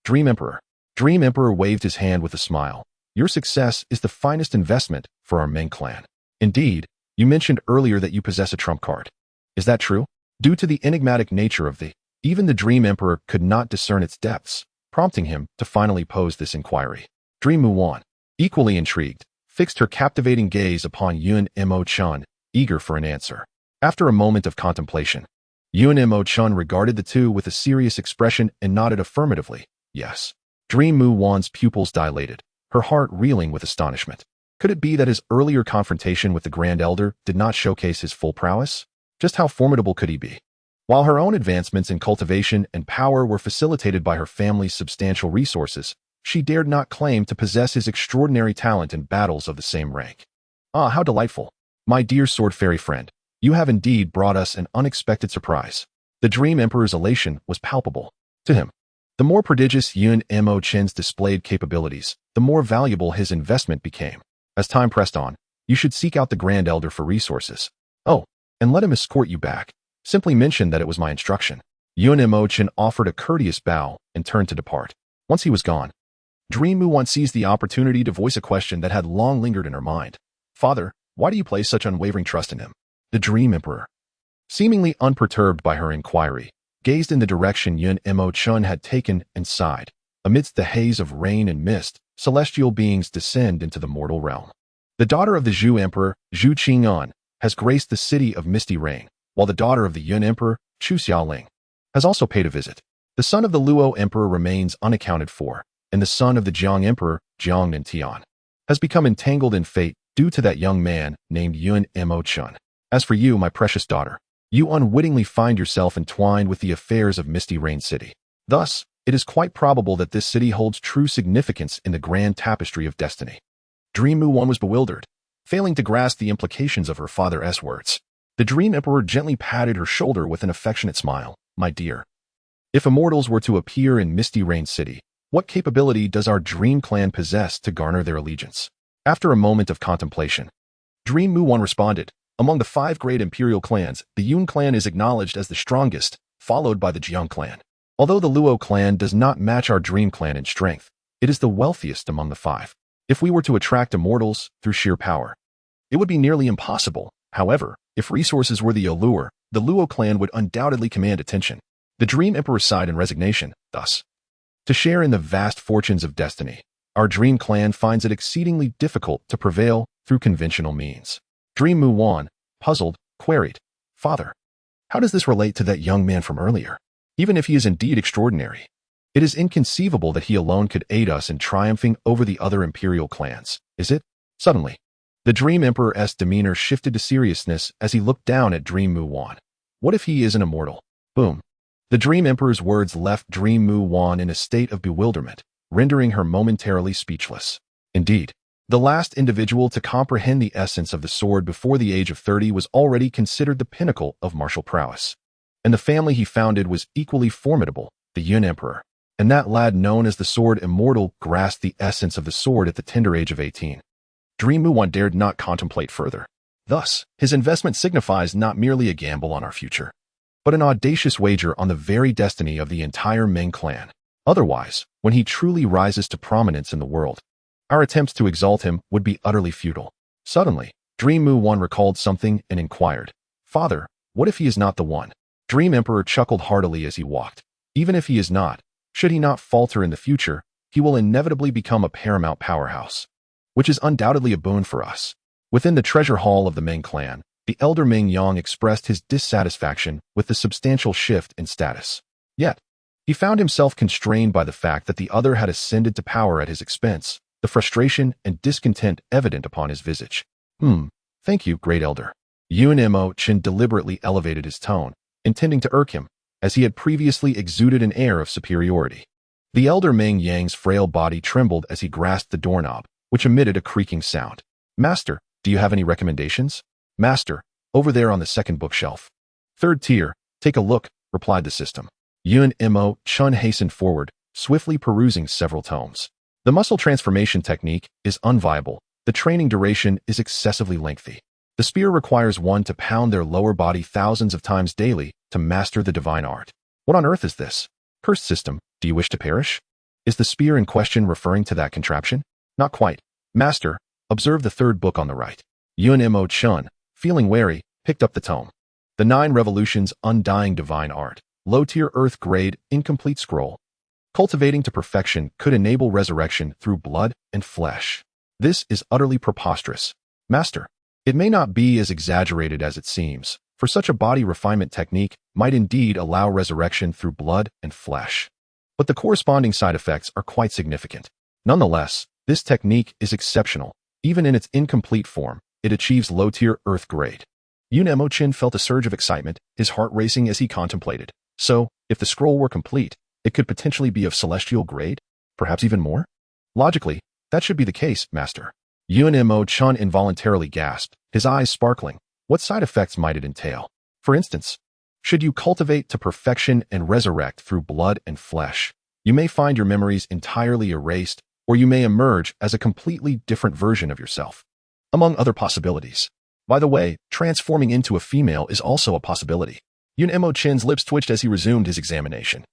Dream Emperor. Dream Emperor waved his hand with a smile. Your success is the finest investment for our Meng clan. Indeed, you mentioned earlier that you possess a trump card. Is that true? Due to the enigmatic nature of even the Dream Emperor could not discern its depths, prompting him to finally pose this inquiry. Dream Muwan, equally intrigued, fixed her captivating gaze upon Yun Mochen, eager for an answer. After a moment of contemplation, Yun Mochen regarded the two with a serious expression and nodded affirmatively. Yes. Dream Muwan's pupils dilated, her heart reeling with astonishment. Could it be that his earlier confrontation with the Grand Elder did not showcase his full prowess? Just how formidable could he be? While her own advancements in cultivation and power were facilitated by her family's substantial resources, she dared not claim to possess his extraordinary talent in battles of the same rank. Ah, how delightful. My dear sword fairy friend, you have indeed brought us an unexpected surprise. The Dream Emperor's elation was palpable. To him, the more prodigious Yun Mochen's displayed capabilities, the more valuable his investment became. As time pressed on, you should seek out the Grand Elder for resources. Oh, and let him escort you back. Simply mention that it was my instruction. Yun Mochen offered a courteous bow and turned to depart. Once he was gone, Dream Muwan seized the opportunity to voice a question that had long lingered in her mind. Father, why do you place such unwavering trust in him? The Dream Emperor, seemingly unperturbed by her inquiry, gazed in the direction Yun Mochen had taken and sighed. Amidst the haze of rain and mist, celestial beings descend into the mortal realm. The daughter of the Zhu Emperor, Zhu Qing'an, has graced the city of misty rain, while the daughter of the Yun Emperor, Chu Xiaoling, has also paid a visit. The son of the Luo Emperor remains unaccounted for, and the son of the Jiang Emperor, Jiang Nantian, has become entangled in fate due to that young man named Yun Mochen. As for you, my precious daughter, you unwittingly find yourself entwined with the affairs of Misty Rain City. Thus, it is quite probable that this city holds true significance in the grand tapestry of destiny. Dream Muwan was bewildered, failing to grasp the implications of her father's words. The Dream Emperor gently patted her shoulder with an affectionate smile. My dear, if immortals were to appear in Misty Rain City, what capability does our Dream Clan possess to garner their allegiance? After a moment of contemplation, Dream Muwan responded, among the 5 great imperial clans, the Yun clan is acknowledged as the strongest, followed by the Jiang clan. Although the Luo clan does not match our Dream clan in strength, it is the wealthiest among the 5. If we were to attract immortals through sheer power, it would be nearly impossible. However, if resources were the allure, the Luo clan would undoubtedly command attention. The Dream Emperor sighed in resignation, thus. To share in the vast fortunes of destiny, our Dream clan finds it exceedingly difficult to prevail through conventional means. Dream Muwan, puzzled, queried, Father, how does this relate to that young man from earlier? Even if he is indeed extraordinary, it is inconceivable that he alone could aid us in triumphing over the other imperial clans, is it? Suddenly, the Dream Emperor's demeanor shifted to seriousness as he looked down at Dream Muwan. What if he is an immortal? Boom. The Dream Emperor's words left Dream Muwan in a state of bewilderment, rendering her momentarily speechless. Indeed, the last individual to comprehend the essence of the sword before the age of 30 was already considered the pinnacle of martial prowess. And the family he founded was equally formidable, the Yun Emperor. And that lad known as the Sword Immortal grasped the essence of the sword at the tender age of 18. Dream Muwan dared not contemplate further. Thus, his investment signifies not merely a gamble on our future, but an audacious wager on the very destiny of the entire Meng clan. Otherwise, when he truly rises to prominence in the world, our attempts to exalt him would be utterly futile. Suddenly, Dream Muwan recalled something and inquired, Father, what if he is not the one? Dream Emperor chuckled heartily as he walked. Even if he is not, should he not falter in the future, he will inevitably become a paramount powerhouse, which is undoubtedly a boon for us. Within the treasure hall of the Meng clan, the elder Meng Yang expressed his dissatisfaction with the substantial shift in status. Yet, he found himself constrained by the fact that the other had ascended to power at his expense, the frustration and discontent evident upon his visage. Thank you, great elder. Mochen deliberately elevated his tone, intending to irk him, as he had previously exuded an air of superiority. The elder Meng Yang's frail body trembled as he grasped the doorknob, which emitted a creaking sound. Master, do you have any recommendations? Master, over there on the second bookshelf. Third tier, take a look, replied the system. Mochen hastened forward, swiftly perusing several tomes. The muscle transformation technique is unviable. The training duration is excessively lengthy. The spear requires one to pound their lower body thousands of times daily to master the divine art. What on earth is this? Cursed system, do you wish to perish? Is the spear in question referring to that contraption? Not quite. Master, observe the third book on the right. Mochen, feeling wary, picked up the tome. The 9 Revolutions Undying Divine Art. Low-tier Earth Grade Incomplete Scroll. Cultivating to perfection could enable resurrection through blood and flesh. This is utterly preposterous. Master, it may not be as exaggerated as it seems, for such a body refinement technique might indeed allow resurrection through blood and flesh. But the corresponding side effects are quite significant. Nonetheless, this technique is exceptional. Even in its incomplete form, it achieves low-tier Earth grade. Mochen felt a surge of excitement, his heart racing as he contemplated. So, if the scroll were complete, it could potentially be of celestial grade? Perhaps even more? Logically, that should be the case, Master. Mochen involuntarily gasped, his eyes sparkling. What side effects might it entail? For instance, should you cultivate to perfection and resurrect through blood and flesh, you may find your memories entirely erased, or you may emerge as a completely different version of yourself. Among other possibilities. By the way, transforming into a female is also a possibility. Mochen's lips twitched as he resumed his examination.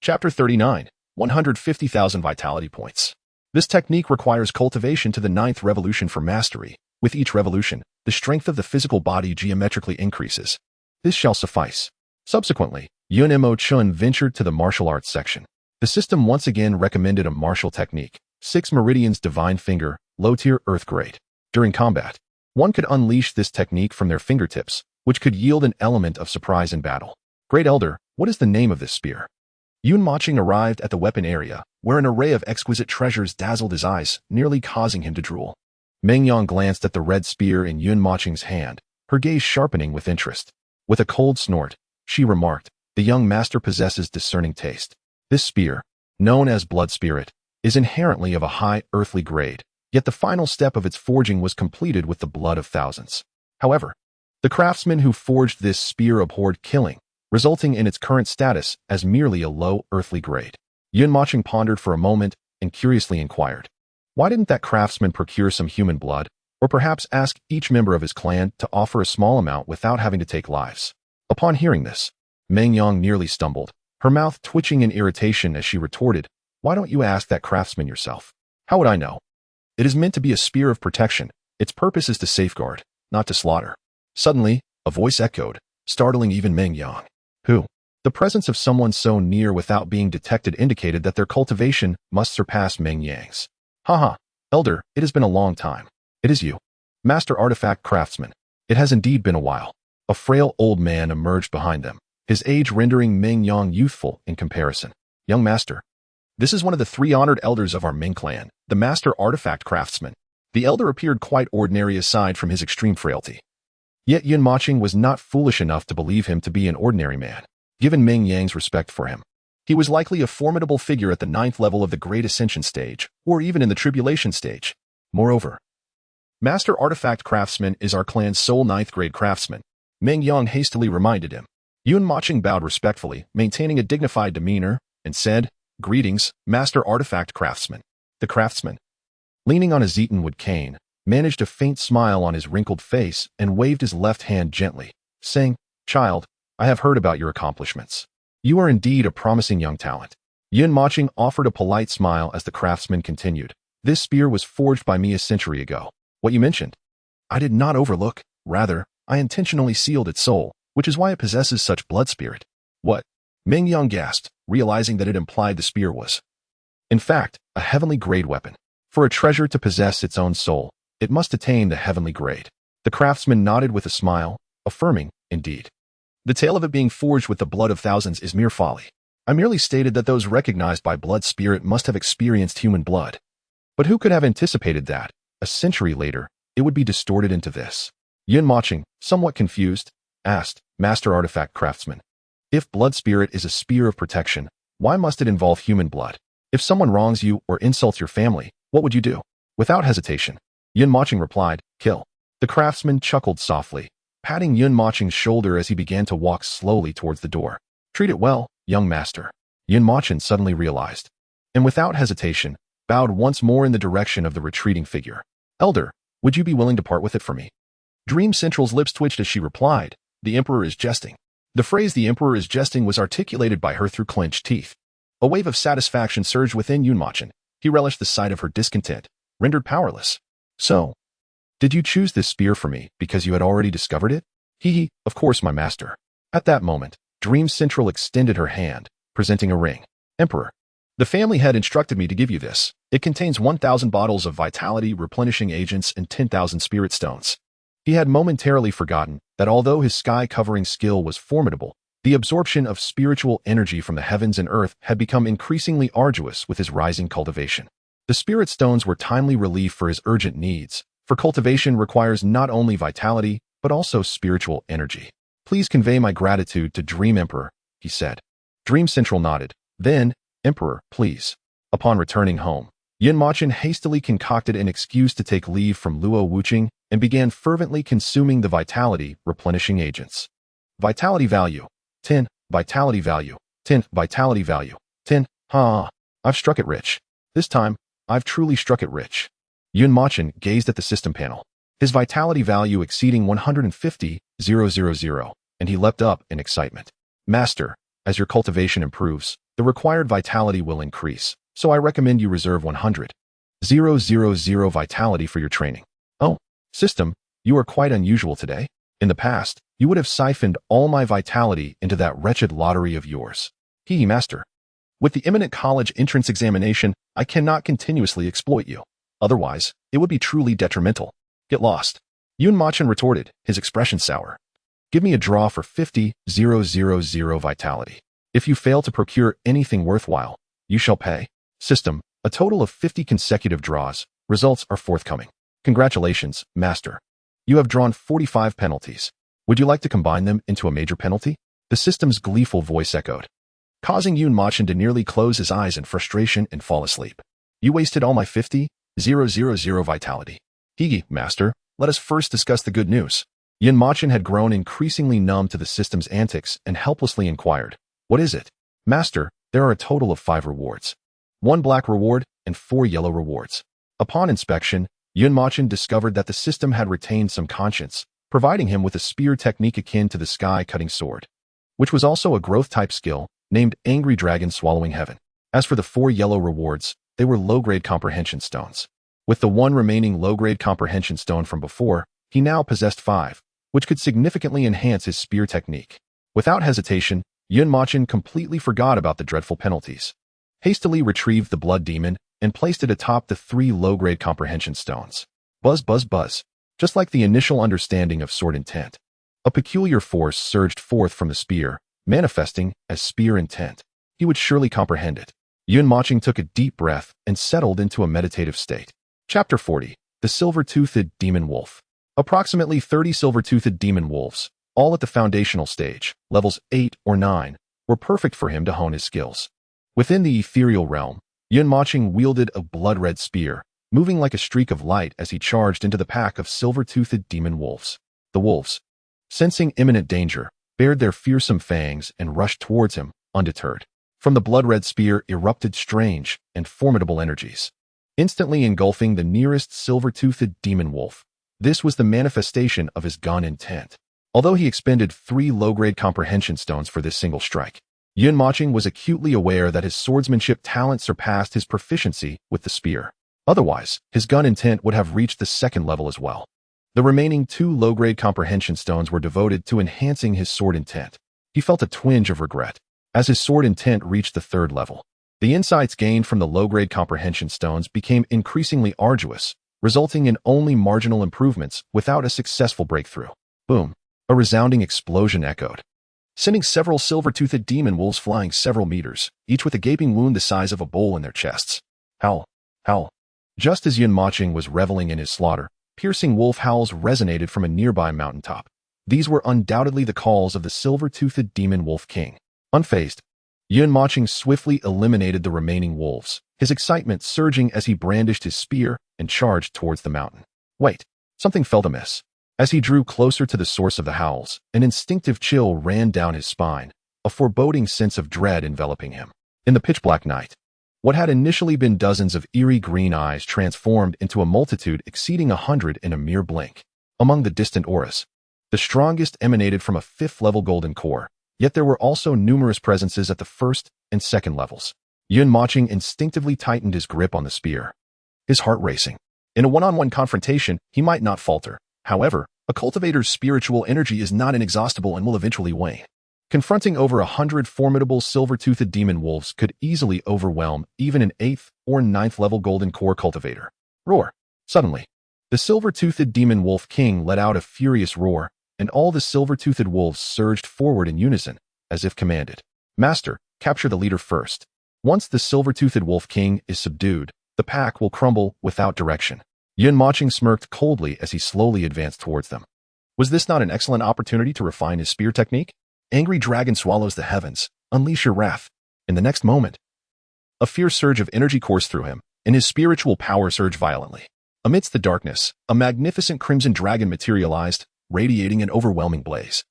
Chapter 39, 150,000 Vitality Points. This technique requires cultivation to the 9th revolution for mastery. With each revolution, the strength of the physical body geometrically increases. This shall suffice. Subsequently, Mochen ventured to the martial arts section. The system once again recommended a martial technique, 6 Meridians Divine Finger, low-tier Earth grade. During combat, one could unleash this technique from their fingertips, which could yield an element of surprise in battle. Great Elder, what is the name of this spear? Mochen arrived at the weapon area, where an array of exquisite treasures dazzled his eyes, nearly causing him to drool. Meng Yang glanced at the red spear in Mochen's hand, her gaze sharpening with interest. With a cold snort, she remarked, the young master possesses discerning taste. This spear, known as Blood Spirit, is inherently of a high earthly grade, yet the final step of its forging was completed with the blood of thousands. However, the craftsman who forged this spear abhorred killing, resulting in its current status as merely a low earthly grade. Mochen pondered for a moment and curiously inquired, why didn't that craftsman procure some human blood, Or perhaps ask each member of his clan to offer a small amount without having to take lives. Upon hearing this, Meng Yang nearly stumbled, her mouth twitching in irritation as she retorted, "Why don't you ask that craftsman yourself? How would I know? It is meant to be a spear of protection. Its purpose is to safeguard, not to slaughter." Suddenly, a voice echoed, startling even Meng Yang. Who? The presence of someone so near without being detected indicated that their cultivation must surpass Meng Yang's. Haha, Elder, it has been a long time. It is you, Master Artifact Craftsman. It has indeed been a while. A frail old man emerged behind them, his age rendering Meng Yang youthful in comparison. Young Master. This is one of the 3 honored elders of our Ming clan, the Master Artifact Craftsman. The elder appeared quite ordinary aside from his extreme frailty. Yet Yun Mochen was not foolish enough to believe him to be an ordinary man. Given Meng Yang's respect for him, he was likely a formidable figure at the 9th level of the Great Ascension stage, or even in the Tribulation stage. Moreover, Master Artifact Craftsman is our clan's sole 9th grade craftsman, Meng Yang hastily reminded him. Yun Mochen bowed respectfully, maintaining a dignified demeanor, and said, "Greetings, Master Artifact Craftsman." The craftsman, leaning on his eaten-wood cane, managed a faint smile on his wrinkled face and waved his left hand gently, saying, "Child, I have heard about your accomplishments. You are indeed a promising young talent." Yun Mochen offered a polite smile as the craftsman continued. "This spear was forged by me a century ago. What you mentioned, I did not overlook. Rather, I intentionally sealed its soul, which is why it possesses such blood spirit." What? Meng Yang gasped, realizing that it implied the spear was, in fact, a heavenly grade weapon. For a treasure to possess its own soul, it must attain the heavenly grade. The craftsman nodded with a smile, affirming, "Indeed. The tale of it being forged with the blood of thousands is mere folly. I merely stated that those recognized by blood spirit must have experienced human blood. But who could have anticipated that, a century later, it would be distorted into this?" Yun Mochen, somewhat confused, asked, "Master Artifact Craftsman, if blood spirit is a spear of protection, why must it involve human blood? If someone wrongs you or insults your family, what would you do?" Without hesitation, Yun Mochen replied, "Kill." The craftsman chuckled softly, patting Yun Mochen's shoulder as he began to walk slowly towards the door. "Treat it well, young master." Yun Mochen suddenly realized, and without hesitation, bowed once more in the direction of the retreating figure. "Elder, would you be willing to part with it for me?" Dream Central's lips twitched as she replied, "The Emperor is jesting." The phrase "the Emperor is jesting" was articulated by her through clenched teeth. A wave of satisfaction surged within Yun Mochen. He relished the sight of her discontent, rendered powerless. "So, did you choose this spear for me because you had already discovered it?" "Hee, of course, my master." At that moment, Dream Central extended her hand, presenting a ring. "Emperor, the family had instructed me to give you this. It contains 1,000 bottles of vitality replenishing agents and 10,000 spirit stones." He had momentarily forgotten that although his sky-covering skill was formidable, the absorption of spiritual energy from the heavens and earth had become increasingly arduous with his rising cultivation. The spirit stones were timely relief for his urgent needs, for cultivation requires not only vitality, but also spiritual energy. "Please convey my gratitude to Dream Emperor," he said. Dream Central nodded. Then, "Emperor, please." Upon returning home, Yun Mochen hastily concocted an excuse to take leave from Luo Wuqing and began fervently consuming the vitality replenishing agents. Vitality value, 10. Vitality value, 10. Vitality value, 10. I've struck it rich. This time, I've truly struck it rich. Yun Mochen gazed at the system panel, his vitality value exceeding 150,000, and he leapt up in excitement. "Master, as your cultivation improves, the required vitality will increase, so I recommend you reserve 100,000 vitality for your training." "Oh, system, you are quite unusual today. In the past, you would have siphoned all my vitality into that wretched lottery of yours." Master. With the imminent college entrance examination, I cannot continuously exploit you. Otherwise, it would be truly detrimental. Get lost." Yun Mochen retorted, his expression sour. "Give me a draw for 50,000 vitality. If you fail to procure anything worthwhile, you shall pay. System, a total of 50 consecutive draws. Results are forthcoming. Congratulations, Master. You have drawn 45 penalties. Would you like to combine them into a major penalty?" The system's gleeful voice echoed, causing Yun Mochen to nearly close his eyes in frustration and fall asleep. "You wasted all my 50,000 vitality." Master, let us first discuss the good news." Yun Mochen had grown increasingly numb to the system's antics and helplessly inquired, "What is it?" "Master, there are a total of 5 rewards. 1 black reward and 4 yellow rewards." Upon inspection, Yun Mochen discovered that the system had retained some conscience, providing him with a spear technique akin to the sky-cutting sword, which was also a growth-type skill named Angry Dragon Swallowing Heaven. As for the 4 yellow rewards, they were low-grade comprehension stones. With the 1 remaining low-grade comprehension stone from before, he now possessed 5, which could significantly enhance his spear technique. Without hesitation, Yun Mochen completely forgot about the dreadful penalties, hastily retrieved the blood demon, and placed it atop the 3 low-grade comprehension stones. Buzz, buzz, buzz. Just like the initial understanding of sword intent, a peculiar force surged forth from the spear, manifesting as spear intent. He would surely comprehend it. Yun Mochen took a deep breath and settled into a meditative state. Chapter 40. The Silver-Toothed Demon Wolf. Approximately 30 silver-toothed demon wolves, all at the foundational stage, levels 8 or 9, were perfect for him to hone his skills. Within the ethereal realm, Yun Mochen wielded a blood-red spear, moving like a streak of light as he charged into the pack of silver-toothed demon wolves. The wolves, sensing imminent danger, bared their fearsome fangs and rushed towards him, undeterred. From the blood-red spear erupted strange and formidable energies, instantly engulfing the nearest silver-toothed demon wolf. This was the manifestation of his gun intent. Although he expended 3 low-grade comprehension stones for this single strike, Yun Mochen was acutely aware that his swordsmanship talent surpassed his proficiency with the spear. Otherwise, his gun intent would have reached the 2nd level as well. The remaining 2 low-grade comprehension stones were devoted to enhancing his sword intent. He felt a twinge of regret as his sword intent reached the 3rd level. The insights gained from the low-grade comprehension stones became increasingly arduous, resulting in only marginal improvements without a successful breakthrough. Boom! A resounding explosion echoed, sending several silver-toothed demon wolves flying several meters, each with a gaping wound the size of a bowl in their chests. Howl! Howl! Just as Yun Mochen was reveling in his slaughter, piercing wolf howls resonated from a nearby mountaintop. These were undoubtedly the calls of the silver-toothed demon wolf king. Unfazed, Yun Mochen swiftly eliminated the remaining wolves, his excitement surging as he brandished his spear and charged towards the mountain. Wait, something felt amiss. As he drew closer to the source of the howls, an instinctive chill ran down his spine, a foreboding sense of dread enveloping him. In the pitch-black night, what had initially been dozens of eerie green eyes transformed into a multitude exceeding 100 in a mere blink. Among the distant auras, the strongest emanated from a 5th-level golden core, yet there were also numerous presences at the 1st and 2nd levels. Yun Mochen instinctively tightened his grip on the spear, his heart racing. In a one-on-one confrontation, he might not falter. However, a cultivator's spiritual energy is not inexhaustible and will eventually wane. Confronting over 100 formidable silver-toothed demon wolves could easily overwhelm even an 8th or 9th level golden core cultivator. Roar! Suddenly, the silver-toothed demon wolf king let out a furious roar, and all the silver-toothed wolves surged forward in unison, as if commanded. Master, capture the leader first. Once the silver-toothed wolf king is subdued, the pack will crumble without direction. Yun Mochen smirked coldly as he slowly advanced towards them. Was this not an excellent opportunity to refine his spear technique? Angry dragon swallows the heavens. Unleash your wrath. In the next moment, a fierce surge of energy coursed through him, and his spiritual power surged violently. Amidst the darkness, a magnificent crimson dragon materialized, radiating an overwhelming blaze,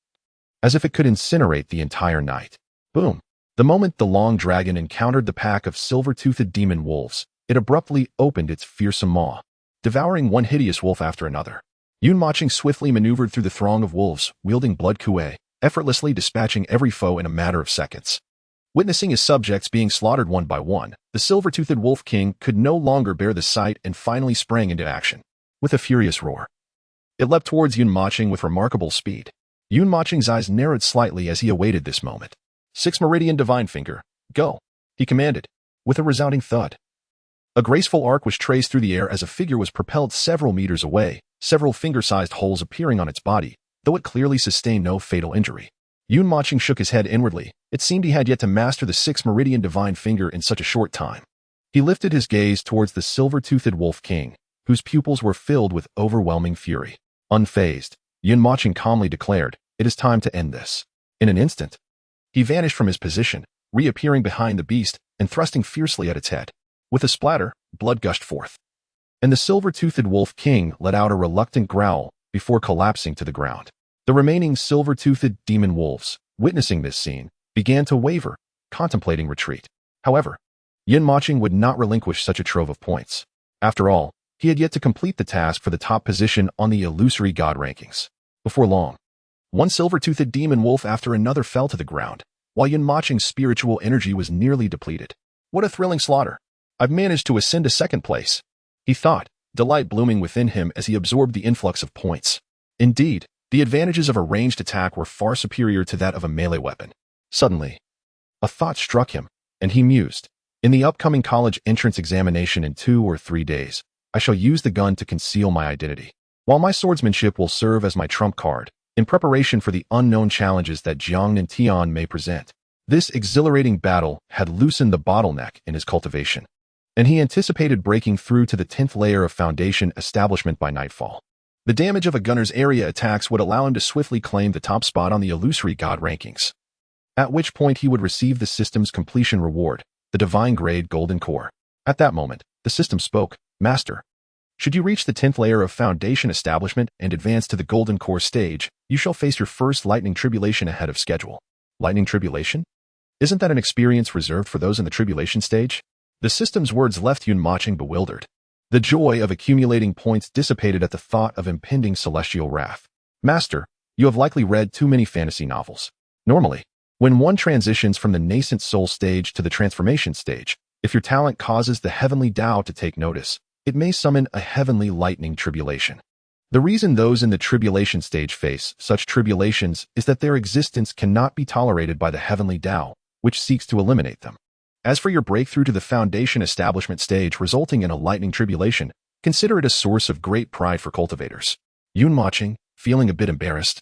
as if it could incinerate the entire night. Boom! The moment the long dragon encountered the pack of silver-toothed demon wolves, it abruptly opened its fearsome maw, devouring one hideous wolf after another. Yun Mochen swiftly maneuvered through the throng of wolves, wielding blood kuei, effortlessly dispatching every foe in a matter of seconds. Witnessing his subjects being slaughtered one by one, the silver-toothed wolf king could no longer bear the sight and finally sprang into action. With a furious roar, it leapt towards Yun Mochen with remarkable speed. Yun Mochen's eyes narrowed slightly as he awaited this moment. 6 Meridian Divine Finger, go, he commanded, with a resounding thud. A graceful arc was traced through the air as a figure was propelled several meters away, several finger-sized holes appearing on its body, though it clearly sustained no fatal injury. Yun Mochen shook his head inwardly. It seemed he had yet to master the 6 Meridian Divine Finger in such a short time. He lifted his gaze towards the silver-toothed wolf king, whose pupils were filled with overwhelming fury. Unfazed, Yun Mochen calmly declared, "It is time to end this." In an instant, he vanished from his position, reappearing behind the beast and thrusting fiercely at its head. With a splatter, blood gushed forth, and the silver-toothed wolf king let out a reluctant growl before collapsing to the ground. The remaining silver-toothed demon wolves, witnessing this scene, began to waver, contemplating retreat. However, Yun Mochen would not relinquish such a trove of points. After all, he had yet to complete the task for the top position on the illusory god rankings. Before long, one silver-toothed demon wolf after another fell to the ground, while Mocheng's spiritual energy was nearly depleted. What a thrilling slaughter! I've managed to ascend to second place, he thought, delight blooming within him as he absorbed the influx of points. Indeed, the advantages of a ranged attack were far superior to that of a melee weapon. Suddenly, a thought struck him, and he mused. In the upcoming college entrance examination in 2 or 3 days, I shall use the gun to conceal my identity, while my swordsmanship will serve as my trump card, in preparation for the unknown challenges that Jiang and Tian may present. This exhilarating battle had loosened the bottleneck in his cultivation, and he anticipated breaking through to the 10th layer of foundation establishment by nightfall. The damage of a gunner's area attacks would allow him to swiftly claim the top spot on the illusory god rankings, at which point he would receive the system's completion reward, the divine grade golden core. At that moment, the system spoke. Master, should you reach the 10th layer of foundation establishment and advance to the golden core stage, you shall face your first lightning tribulation ahead of schedule. Lightning tribulation? Isn't that an experience reserved for those in the tribulation stage? The system's words left Mochen bewildered. The joy of accumulating points dissipated at the thought of impending celestial wrath. Master, you have likely read too many fantasy novels. Normally, when one transitions from the nascent soul stage to the transformation stage, if your talent causes the heavenly Tao to take notice, it may summon a heavenly lightning tribulation. The reason those in the tribulation stage face such tribulations is that their existence cannot be tolerated by the heavenly Tao, which seeks to eliminate them. As for your breakthrough to the foundation establishment stage resulting in a lightning tribulation, consider it a source of great pride for cultivators. Mochen, feeling a bit embarrassed,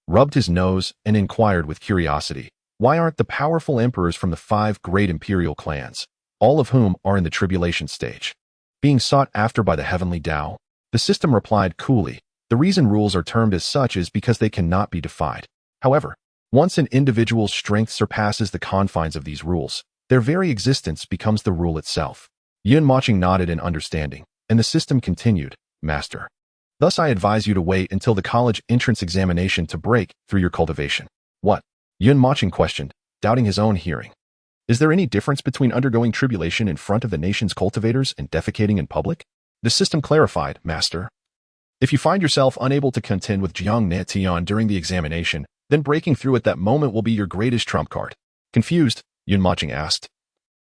rubbed his nose and inquired with curiosity, why aren't the powerful emperors from the 5 great imperial clans, all of whom are in the tribulation stage, being sought after by the heavenly Tao? The system replied coolly, the reason rules are termed as such is because they cannot be defied. However, once an individual's strength surpasses the confines of these rules, their very existence becomes the rule itself. Mochen nodded in understanding, and the system continued, Master, thus I advise you to wait until the college entrance examination to break through your cultivation. What? Mochen questioned, doubting his own hearing. Is there any difference between undergoing tribulation in front of the nation's cultivators and defecating in public? The system clarified, Master. If you find yourself unable to contend with Jiang Tian during the examination, then breaking through at that moment will be your greatest trump card. Confused, Mochen asked,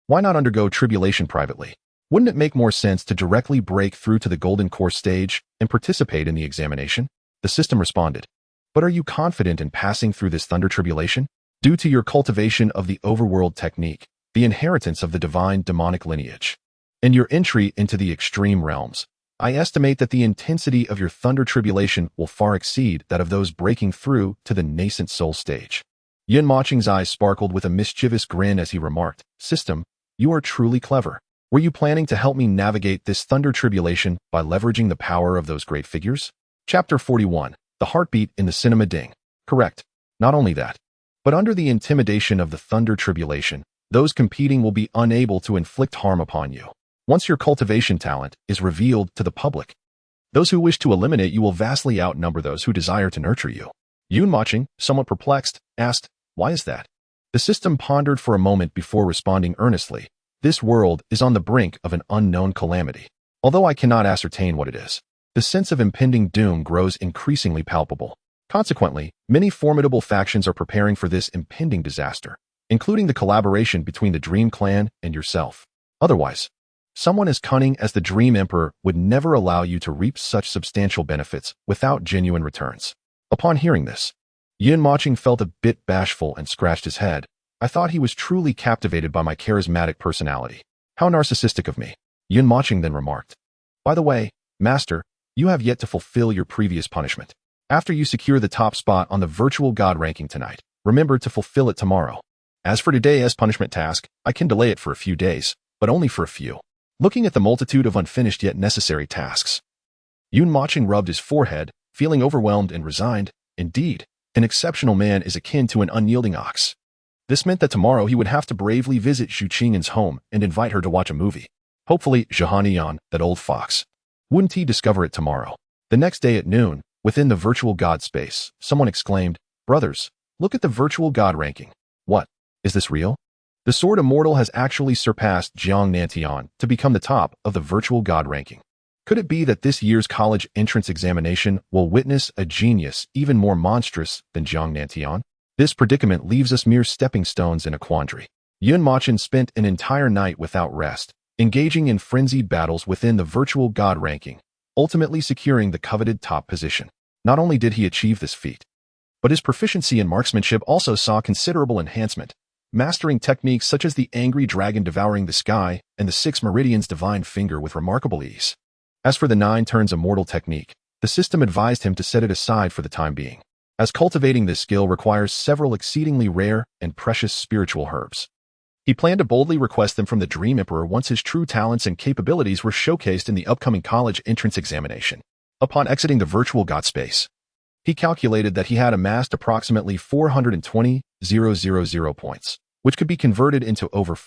why not undergo tribulation privately? Wouldn't it make more sense to directly break through to the golden core stage and participate in the examination? The system responded, but are you confident in passing through this thunder tribulation? Due to your cultivation of the overworld technique, the inheritance of the divine demonic lineage, and your entry into the extreme realms, I estimate that the intensity of your thunder tribulation will far exceed that of those breaking through to the nascent soul stage. Mochen's eyes sparkled with a mischievous grin as he remarked, System, you are truly clever. Were you planning to help me navigate this thunder tribulation by leveraging the power of those great figures? Chapter 41, The Heartbeat in the Cinema Ding. Correct. Not only that, but under the intimidation of the thunder tribulation, those competing will be unable to inflict harm upon you. Once your cultivation talent is revealed to the public, those who wish to eliminate you will vastly outnumber those who desire to nurture you. Mochen, somewhat perplexed, asked, why is that? The system pondered for a moment before responding earnestly, this world is on the brink of an unknown calamity. Although I cannot ascertain what it is, the sense of impending doom grows increasingly palpable. Consequently, many formidable factions are preparing for this impending disaster, including the collaboration between the Dream Clan and yourself. Otherwise, someone as cunning as the Dream Emperor would never allow you to reap such substantial benefits without genuine returns. Upon hearing this, Mochen felt a bit bashful and scratched his head. I thought he was truly captivated by my charismatic personality. How narcissistic of me. Mochen then remarked, by the way, Master, you have yet to fulfill your previous punishment. After you secure the top spot on the virtual god ranking tonight, remember to fulfill it tomorrow. As for today's punishment task, I can delay it for a few days, but only for a few. Looking at the multitude of unfinished yet necessary tasks, Mochen rubbed his forehead, feeling overwhelmed and resigned. Indeed, an exceptional man is akin to an unyielding ox. This meant that tomorrow he would have to bravely visit Zhu Qing'an's home and invite her to watch a movie. Hopefully, Zhihanian, that old fox, wouldn't he discover it tomorrow? The next day at noon, within the virtual god space, someone exclaimed, brothers, look at the virtual god ranking. What? Is this real? The Sword Immortal has actually surpassed Jiang Nantian to become the top of the virtual god ranking. Could it be that this year's college entrance examination will witness a genius even more monstrous than Jiang Nantian? This predicament leaves us mere stepping stones in a quandary. Yun Mochen spent an entire night without rest, engaging in frenzied battles within the virtual god ranking, ultimately securing the coveted top position. Not only did he achieve this feat, but his proficiency in marksmanship also saw considerable enhancement, mastering techniques such as the angry dragon devouring the sky and the 6 meridians divine finger with remarkable ease. As for the 9 turns immortal technique, the system advised him to set it aside for the time being, as cultivating this skill requires several exceedingly rare and precious spiritual herbs. He planned to boldly request them from the Dream Emperor once his true talents and capabilities were showcased in the upcoming college entrance examination. Upon exiting the virtual god space, he calculated that he had amassed approximately 420,000 points, which could be converted into over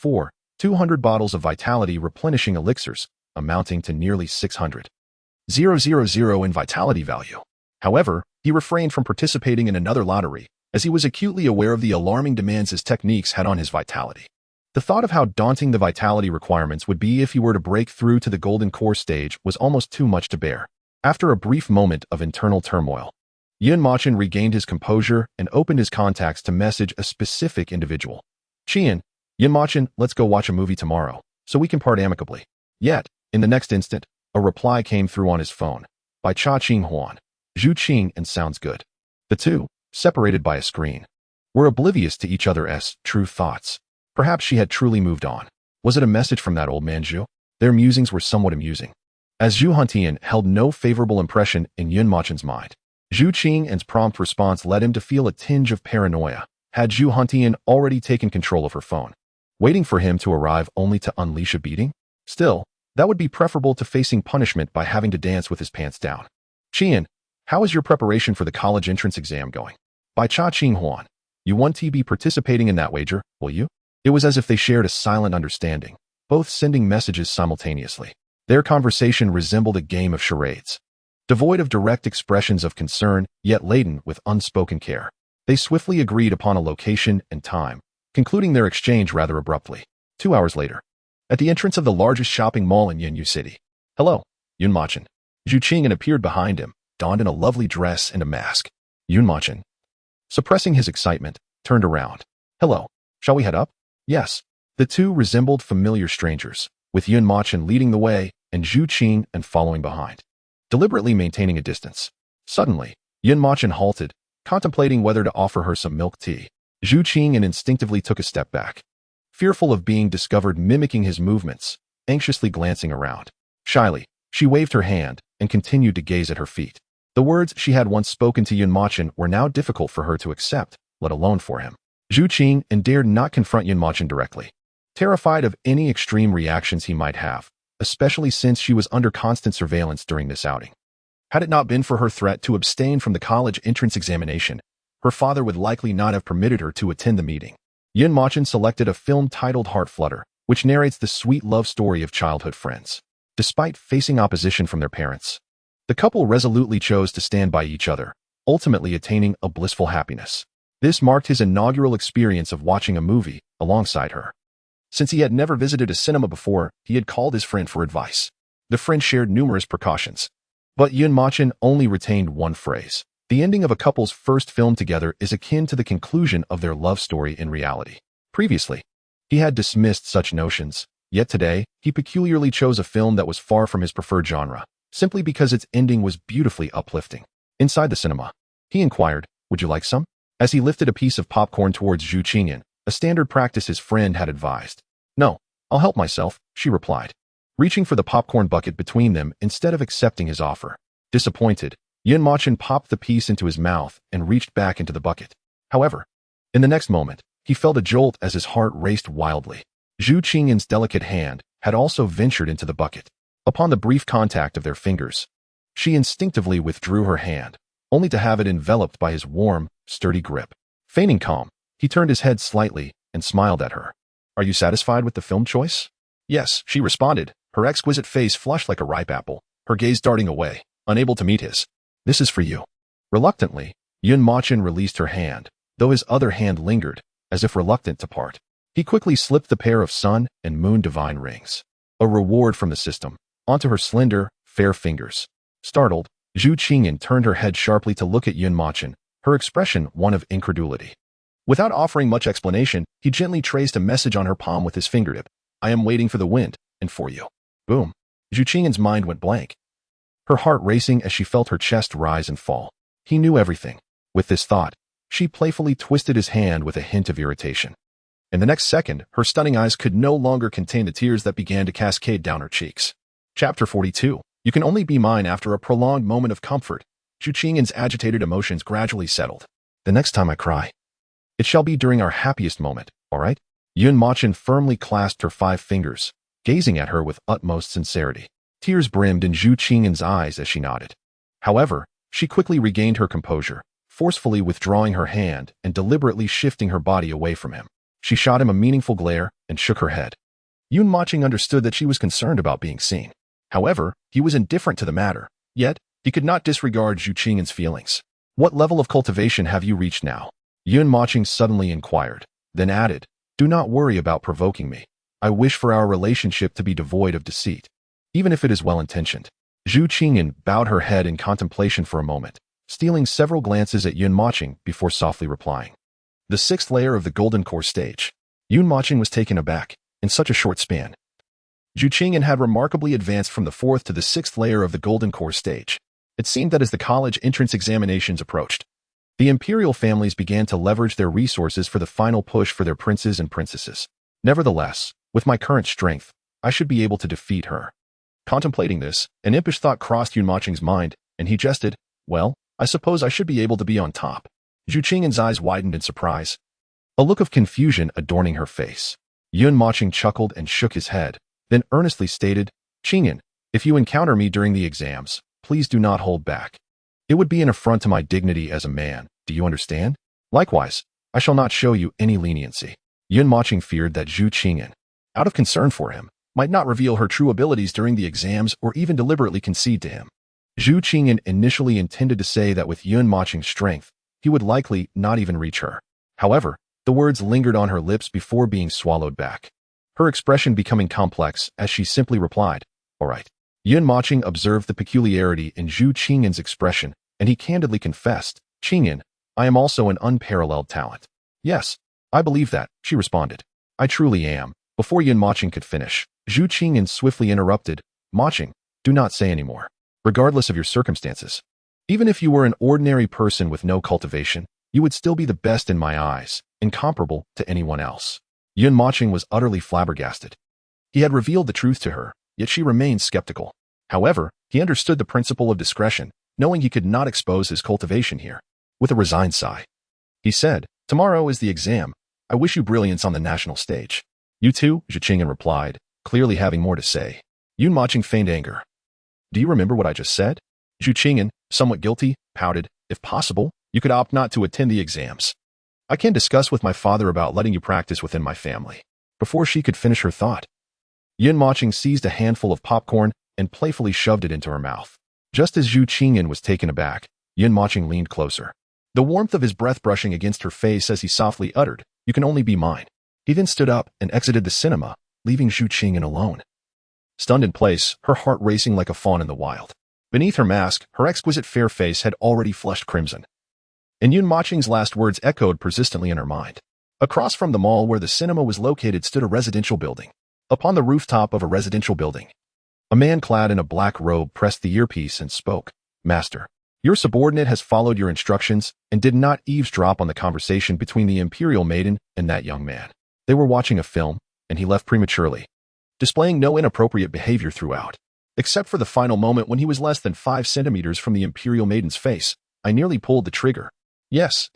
200 bottles of vitality replenishing elixirs, amounting to nearly 600,000 in vitality value. However, he refrained from participating in another lottery, as he was acutely aware of the alarming demands his techniques had on his vitality. The thought of how daunting the vitality requirements would be if he were to break through to the golden core stage was almost too much to bear. After a brief moment of internal turmoil, Yun Mochen regained his composure and opened his contacts to message a specific individual. Qian, Yun Mochen, let's go watch a movie tomorrow, so we can part amicably. Yet, in the next instant, a reply came through on his phone, by Cha Qing Huan, Zhu Qing and sounds good. The two, separated by a screen, were oblivious to each other's true thoughts. Perhaps she had truly moved on. Was it a message from that old man Zhu? Their musings were somewhat amusing, as Zhu Hantian held no favorable impression in Yun Mochen's mind. Zhu Qing's prompt response led him to feel a tinge of paranoia. Had Zhu Hantian already taken control of her phone, waiting for him to arrive only to unleash a beating? Still, that would be preferable to facing punishment by having to dance with his pants down. Qian, how is your preparation for the college entrance exam going? By Cha Qing Huan, you won't be participating in that wager, will you? It was as if they shared a silent understanding, both sending messages simultaneously. Their conversation resembled a game of charades, devoid of direct expressions of concern, yet laden with unspoken care. They swiftly agreed upon a location and time, concluding their exchange rather abruptly. 2 hours later, at the entrance of the largest shopping mall in Yunyu City. Hello, Yun Mochen. Zhu Qing'an appeared behind him, donned in a lovely dress and a mask. Yun Mochen, suppressing his excitement, turned around. Hello, shall we head up? Yes. The two resembled familiar strangers, with Yun Mochen leading the way and Zhu Qing'an following behind, deliberately maintaining a distance. Suddenly, Yun Mochen halted, contemplating whether to offer her some milk tea. Zhu Qing'an instinctively took a step back, fearful of being discovered mimicking his movements, anxiously glancing around. Shyly, she waved her hand and continued to gaze at her feet. The words she had once spoken to Yun Mochen were now difficult for her to accept, let alone for him. Zhu Qing'an dared not confront Yun Mochen directly, terrified of any extreme reactions he might have, especially since she was under constant surveillance during this outing. Had it not been for her threat to abstain from the college entrance examination, her father would likely not have permitted her to attend the meeting. Yun Mochen selected a film titled Heart Flutter, which narrates the sweet love story of childhood friends. Despite facing opposition from their parents, the couple resolutely chose to stand by each other, ultimately attaining a blissful happiness. This marked his inaugural experience of watching a movie alongside her. Since he had never visited a cinema before, he had called his friend for advice. The friend shared numerous precautions, but Yun Mochen only retained one phrase. The ending of a couple's first film together is akin to the conclusion of their love story in reality. Previously, he had dismissed such notions, yet today, he peculiarly chose a film that was far from his preferred genre, simply because its ending was beautifully uplifting. Inside the cinema, he inquired, "Would you like some?" As he lifted a piece of popcorn towards Zhu Qing'an, a standard practice his friend had advised. "No, I'll help myself," she replied, reaching for the popcorn bucket between them instead of accepting his offer. Disappointed, Yun Mochen popped the piece into his mouth and reached back into the bucket. However, in the next moment, he felt a jolt as his heart raced wildly. Zhu Qing'an's delicate hand had also ventured into the bucket. Upon the brief contact of their fingers, she instinctively withdrew her hand, only to have it enveloped by his warm, sturdy grip. Feigning calm, he turned his head slightly and smiled at her. "Are you satisfied with the film choice?" "Yes," she responded, her exquisite face flushed like a ripe apple, her gaze darting away, unable to meet his. "This is for you." Reluctantly, Yun Mochen released her hand, though his other hand lingered, as if reluctant to part. He quickly slipped the pair of sun and moon divine rings, a reward from the system, onto her slender, fair fingers. Startled, Zhu Qingyan turned her head sharply to look at Yun Mochen, her expression one of incredulity. Without offering much explanation, he gently traced a message on her palm with his fingertip. I am waiting for the wind, and for you. Boom. Zhu Qingyan's mind went blank, her heart racing as she felt her chest rise and fall. He knew everything. With this thought, she playfully twisted his hand with a hint of irritation. In the next second, her stunning eyes could no longer contain the tears that began to cascade down her cheeks. Chapter 42. You can only be mine after a prolonged moment of comfort. Zhu Qingyan's agitated emotions gradually settled. The next time I cry, it shall be during our happiest moment, all right? Yun Mochen firmly clasped her 5 fingers, gazing at her with utmost sincerity. Tears brimmed in Zhu Qingyan's eyes as she nodded. However, she quickly regained her composure, forcefully withdrawing her hand and deliberately shifting her body away from him. She shot him a meaningful glare and shook her head. Yun Mochen understood that she was concerned about being seen. However, he was indifferent to the matter, yet he could not disregard Zhu Qingyan's feelings. What level of cultivation have you reached now? Yun Mochen suddenly inquired, then added, do not worry about provoking me. I wish for our relationship to be devoid of deceit, even if it is well-intentioned. Zhu Qingyan bowed her head in contemplation for a moment, stealing several glances at Yun Mochen before softly replying. The 6th layer of the Golden Core stage. Yun Mochen was taken aback. In such a short span, Zhu Qingyan had remarkably advanced from the 4th to the 6th layer of the Golden Core stage. It seemed that as the college entrance examinations approached, the imperial families began to leverage their resources for the final push for their princes and princesses. Nevertheless, with my current strength, I should be able to defeat her. Contemplating this, an impish thought crossed Yun Mochen's mind, and he jested, well, I suppose I should be able to be on top. Zhu Qingyan's eyes widened in surprise, a look of confusion adorning her face. Yun Mochen chuckled and shook his head, then earnestly stated, Qingyan, if you encounter me during the exams, please do not hold back. It would be an affront to my dignity as a man, do you understand? Likewise, I shall not show you any leniency. Yun Mochen feared that Zhu Qingyan, out of concern for him, might not reveal her true abilities during the exams or even deliberately concede to him. Zhu Qingyan initially intended to say that with Yun Mochen's strength, he would likely not even reach her. However, the words lingered on her lips before being swallowed back, her expression becoming complex as she simply replied, all right. Yun Mochen observed the peculiarity in Zhu Qingyan's expression, and he candidly confessed, Qingyan, I am also an unparalleled talent. Yes, I believe that, she responded. I truly am. Before Yun Mochen could finish, Zhu Qingyan swiftly interrupted, Mochen, do not say any more. Regardless of your circumstances, even if you were an ordinary person with no cultivation, you would still be the best in my eyes, incomparable to anyone else. Yun Mochen was utterly flabbergasted. He had revealed the truth to her, yet she remained skeptical. However, he understood the principle of discretion, knowing he could not expose his cultivation here. With a resigned sigh, he said, tomorrow is the exam. I wish you brilliance on the national stage. You too, Zhu Qingyan replied, clearly having more to say. Yun Mochen feigned anger. Do you remember what I just said? Zhu Qingyan, somewhat guilty, pouted, if possible, you could opt not to attend the exams. I can discuss with my father about letting you practice within my family. Before she could finish her thought, Yun Mochen seized a handful of popcorn and playfully shoved it into her mouth. Just as Zhu Qingyan was taken aback, Yun Mochen leaned closer, the warmth of his breath brushing against her face as he softly uttered, you can only be mine. He then stood up and exited the cinema, leaving Zhu Qingyan alone. Stunned in place, her heart racing like a fawn in the wild. Beneath her mask, her exquisite fair face had already flushed crimson, and Yun Mochen's last words echoed persistently in her mind. Across from the mall where the cinema was located stood a residential building. Upon the rooftop of a residential building, a man clad in a black robe pressed the earpiece and spoke, Master, your subordinate has followed your instructions and did not eavesdrop on the conversation between the imperial maiden and that young man. They were watching a film, and he left prematurely, displaying no inappropriate behavior throughout. Except for the final moment when he was less than 5 centimeters from the imperial maiden's face, I nearly pulled the trigger. Yes,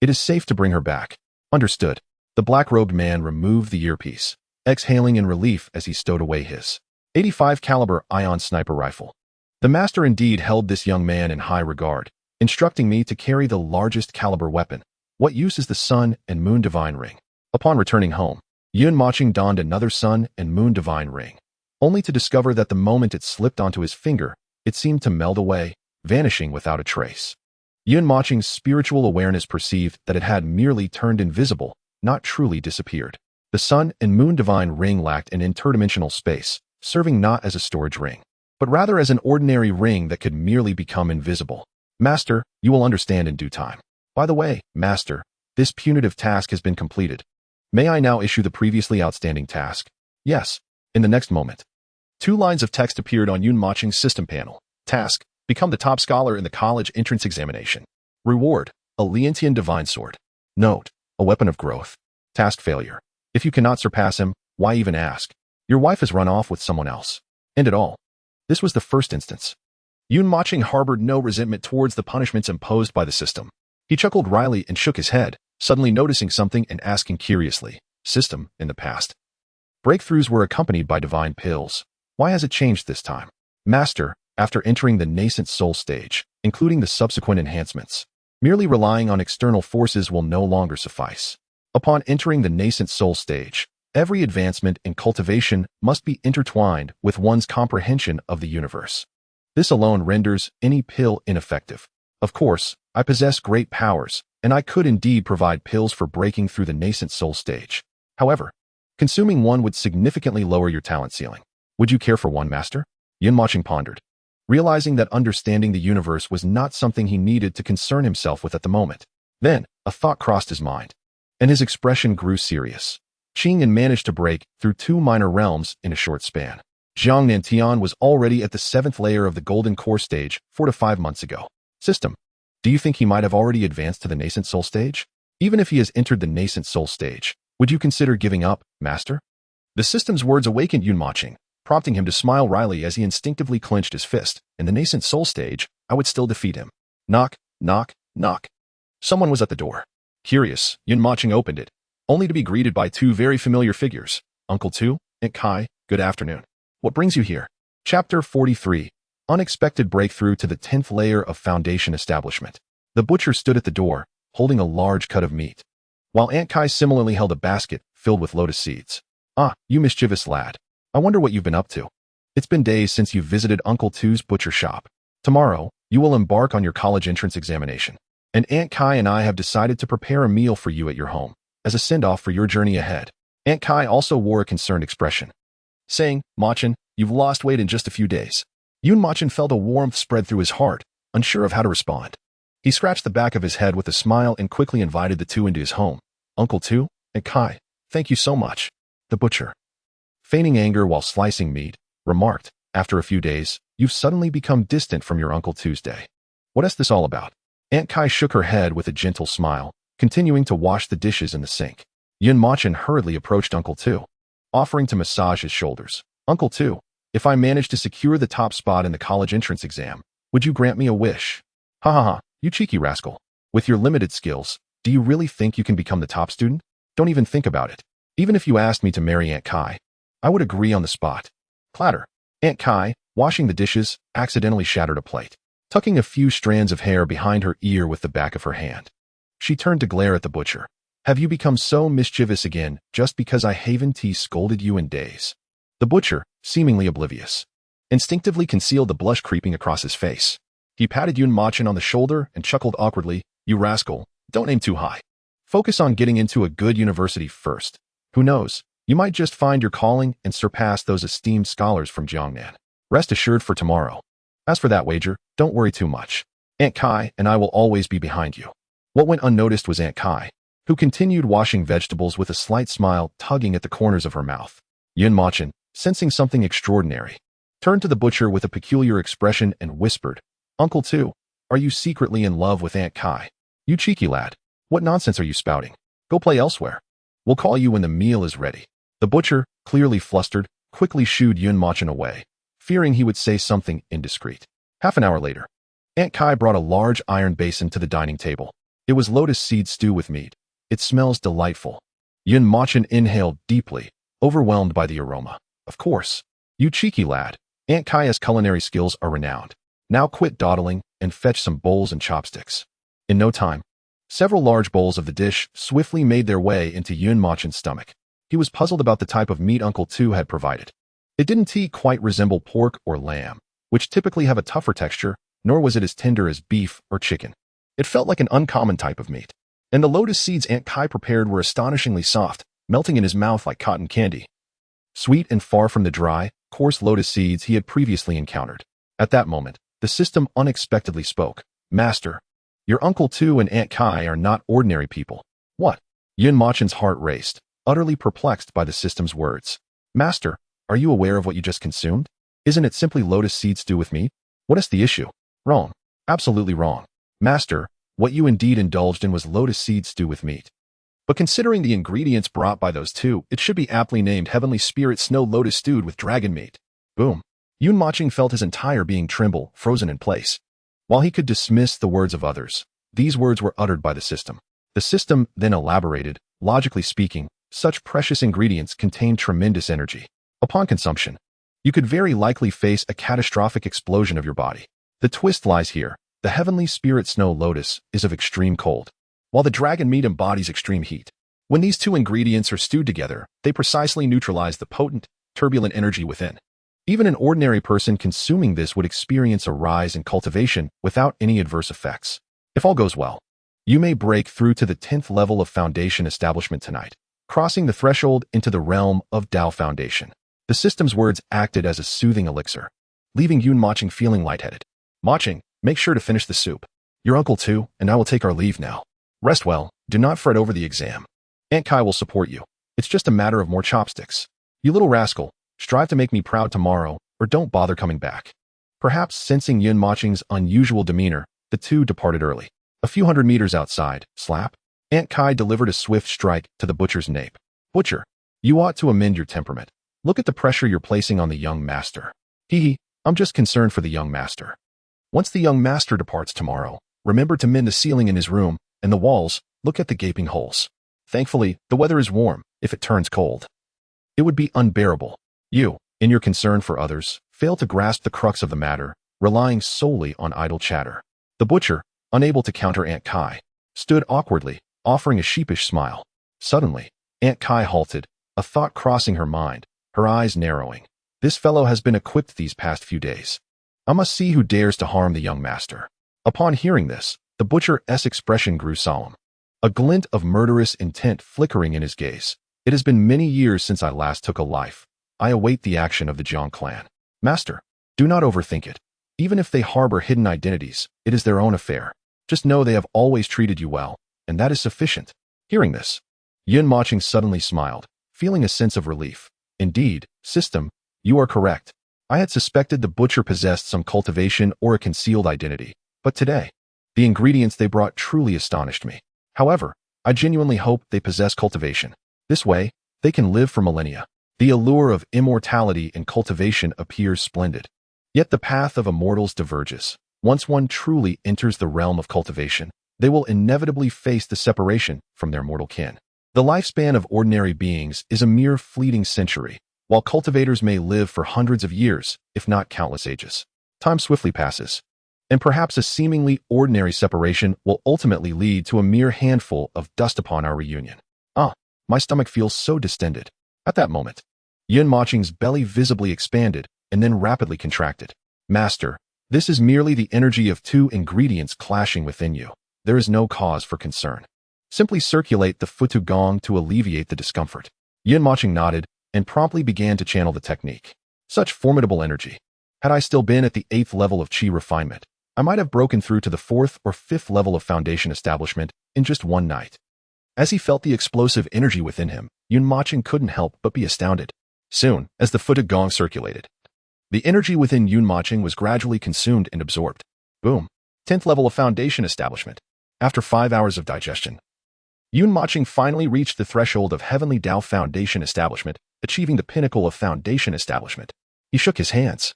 it is safe to bring her back. Understood. The black-robed man removed the earpiece, exhaling in relief as he stowed away his 85 caliber ion sniper rifle. The master indeed held this young man in high regard, instructing me to carry the largest caliber weapon. What use is the Sun and Moon Divine Ring? Upon returning home, Yun Mochen donned another Sun and Moon Divine Ring, only to discover that the moment it slipped onto his finger, it seemed to meld away, vanishing without a trace. Yun Mochen's spiritual awareness perceived that it had merely turned invisible, not truly disappeared. The Sun and Moon Divine Ring lacked an interdimensional space, serving not as a storage ring, but rather as an ordinary ring that could merely become invisible. Master, you will understand in due time. By the way, Master, this punitive task has been completed. May I now issue the previously outstanding task? Yes. In the next moment. 2 lines of text appeared on Mocheng's system panel. Task: become the top scholar in the college entrance examination. Reward: a Leontian divine sword. Note: a weapon of growth. Task failure. If you cannot surpass him, why even ask? Your wife has run off with someone else. End it all. This was the first instance. Mocheng harbored no resentment towards the punishments imposed by the system. He chuckled wryly and shook his head, suddenly noticing something and asking curiously, System, in the past. Breakthroughs were accompanied by divine pills. Why has it changed this time? Master, after entering the nascent soul stage, including the subsequent enhancements, merely relying on external forces will no longer suffice. Upon entering the nascent soul stage, every advancement in cultivation must be intertwined with one's comprehension of the universe. This alone renders any pill ineffective. Of course, I possess great powers, and I could indeed provide pills for breaking through the nascent soul stage. However, consuming one would significantly lower your talent ceiling. Would you care for one, Master? Mocheng pondered, realizing that understanding the universe was not something he needed to concern himself with at the moment. Then, a thought crossed his mind, and his expression grew serious. Qingyan managed to break through 2 minor realms in a short span. Zhang Nantian was already at the 7th layer of the Golden Core stage 4 to 5 months ago. System, do you think he might have already advanced to the nascent soul stage? Even if he has entered the nascent soul stage, would you consider giving up, Master? The system's words awakened Mocheng, prompting him to smile wryly as he instinctively clenched his fist. In the nascent soul stage, I would still defeat him. Knock, knock, knock. Someone was at the door. Curious, Mocheng opened it, only to be greeted by 2 very familiar figures. Uncle Tu, Aunt Kai, good afternoon. What brings you here? Chapter 43. Unexpected breakthrough to the 10th layer of Foundation Establishment. The butcher stood at the door, holding a large cut of meat, while Aunt Kai similarly held a basket filled with lotus seeds. Ah, you mischievous lad. I wonder what you've been up to. It's been days since you visited Uncle Tu's butcher shop. Tomorrow, you will embark on your college entrance examination, and Aunt Kai and I have decided to prepare a meal for you at your home, as a send-off for your journey ahead. Aunt Kai also wore a concerned expression, saying, Mochen, you've lost weight in just a few days. Mochen felt a warmth spread through his heart, unsure of how to respond. He scratched the back of his head with a smile and quickly invited the 2 into his home. Uncle Tu, Aunt Kai, thank you so much. The butcher, feigning anger while slicing meat, remarked, after a few days, you've suddenly become distant from your Uncle Tuesday. What is this all about? Aunt Kai shook her head with a gentle smile, continuing to wash the dishes in the sink. Mochen hurriedly approached Uncle Tu, offering to massage his shoulders. Uncle Tu, if I manage to secure the top spot in the college entrance exam, would you grant me a wish? Ha ha ha, you cheeky rascal. With your limited skills, do you really think you can become the top student? Don't even think about it. Even if you asked me to marry Aunt Kai, I would agree on the spot. Clatter. Aunt Kai, washing the dishes, accidentally shattered a plate, tucking a few strands of hair behind her ear with the back of her hand. She turned to glare at the butcher. Have you become so mischievous again just because I Haven Tea scolded you in days? The butcher, seemingly oblivious, instinctively concealed the blush creeping across his face. He patted Mochen on the shoulder and chuckled awkwardly. You rascal, don't aim too high. Focus on getting into a good university first. Who knows, you might just find your calling and surpass those esteemed scholars from Jiangnan. Rest assured for tomorrow. As for that wager, don't worry too much. Aunt Kai and I will always be behind you. What went unnoticed was Aunt Kai, who continued washing vegetables with a slight smile tugging at the corners of her mouth. Mochen, sensing something extraordinary, turned to the butcher with a peculiar expression and whispered, Uncle Tu, are you secretly in love with Aunt Kai? You cheeky lad, what nonsense are you spouting? Go play elsewhere. We'll call you when the meal is ready. The butcher, clearly flustered, quickly shooed Mochen away, fearing he would say something indiscreet. Half an hour later, Aunt Kai brought a large iron basin to the dining table. It was lotus seed stew with meat. It smells delightful. Mochen inhaled deeply, overwhelmed by the aroma. Of course. You cheeky lad. Aunt Kai's culinary skills are renowned. Now quit dawdling and fetch some bowls and chopsticks. In no time, several large bowls of the dish swiftly made their way into Mochen's stomach. He was puzzled about the type of meat Uncle Tu had provided. It didn't quite resemble pork or lamb, which typically have a tougher texture, nor was it as tender as beef or chicken. It felt like an uncommon type of meat. And the lotus seeds Aunt Kai prepared were astonishingly soft, melting in his mouth like cotton candy. Sweet and far from the dry, coarse lotus seeds he had previously encountered. At that moment, the system unexpectedly spoke. Master, your Uncle Tu and Aunt Kai are not ordinary people. What? Yun Machen's heart raced, utterly perplexed by the system's words. Master, are you aware of what you just consumed? Isn't it simply lotus seed stew with meat? What is the issue? Wrong. Absolutely wrong. Master, what you indeed indulged in was lotus seed stew with meat. But considering the ingredients brought by those two, it should be aptly named Heavenly Spirit Snow Lotus Stewed with Dragon Meat. Boom. Yun Mochen felt his entire being tremble, frozen in place. While he could dismiss the words of others, these words were uttered by the system. The system then elaborated, logically speaking, such precious ingredients contain tremendous energy. Upon consumption, you could very likely face a catastrophic explosion of your body. The twist lies here. The Heavenly Spirit Snow Lotus is of extreme cold, while the dragon meat embodies extreme heat. When these two ingredients are stewed together, they precisely neutralize the potent, turbulent energy within. Even an ordinary person consuming this would experience a rise in cultivation without any adverse effects. If all goes well, you may break through to the 10th level of Foundation establishment tonight, crossing the threshold into the realm of Tao Foundation. The system's words acted as a soothing elixir, leaving Yun Mochen feeling lightheaded. Mochen, make sure to finish the soup. Your Uncle Tu and I will take our leave now. Rest well, do not fret over the exam. Aunt Kai will support you. It's just a matter of more chopsticks. You little rascal, strive to make me proud tomorrow, or don't bother coming back. Perhaps sensing Yun Mochen's unusual demeanor, the two departed early. A few hundred meters outside, slap, Aunt Kai delivered a swift strike to the butcher's nape. Butcher, you ought to amend your temperament. Look at the pressure you're placing on the young master. I'm just concerned for the young master. Once the young master departs tomorrow, remember to mend the ceiling in his room, and the walls, look at the gaping holes. Thankfully, the weather is warm. If it turns cold, it would be unbearable. You, in your concern for others, fail to grasp the crux of the matter, relying solely on idle chatter. The butcher, unable to counter Aunt Kai, stood awkwardly, offering a sheepish smile. Suddenly, Aunt Kai halted, a thought crossing her mind, her eyes narrowing. This fellow has been equipped these past few days. I must see who dares to harm the young master. Upon hearing this, the butcher's expression grew solemn, a glint of murderous intent flickering in his gaze. It has been many years since I last took a life. I await the action of the Zhang clan. Master, do not overthink it. Even if they harbor hidden identities, it is their own affair. Just know they have always treated you well, and that is sufficient. Hearing this, Yun Mochen suddenly smiled, feeling a sense of relief. Indeed, system, you are correct. I had suspected the butcher possessed some cultivation or a concealed identity, but today, the ingredients they brought truly astonished me. However, I genuinely hope they possess cultivation. This way, they can live for millennia. The allure of immortality in cultivation appears splendid. Yet the path of immortals diverges. Once one truly enters the realm of cultivation, they will inevitably face the separation from their mortal kin. The lifespan of ordinary beings is a mere fleeting century, while cultivators may live for hundreds of years, if not countless ages. Time swiftly passes, and perhaps a seemingly ordinary separation will ultimately lead to a mere handful of dust upon our reunion. My stomach feels so distended. At that moment, Yun Mochen's belly visibly expanded and then rapidly contracted. Master, this is merely the energy of two ingredients clashing within you. There is no cause for concern. Simply circulate the Futu Gong to alleviate the discomfort. Yun Mochen nodded and promptly began to channel the technique. Such formidable energy. Had I still been at the 8th level of Qi refinement, I might have broken through to the 4th or 5th level of Foundation establishment in just one night. As he felt the explosive energy within him, Yun Mochen couldn't help but be astounded. Soon, as the Futu Gong circulated, the energy within Yun Mochen was gradually consumed and absorbed. Boom. 10th level of Foundation establishment. After 5 hours of digestion, Yun Mochen finally reached the threshold of Heavenly Tao Foundation establishment, achieving the pinnacle of Foundation establishment. He shook his hands.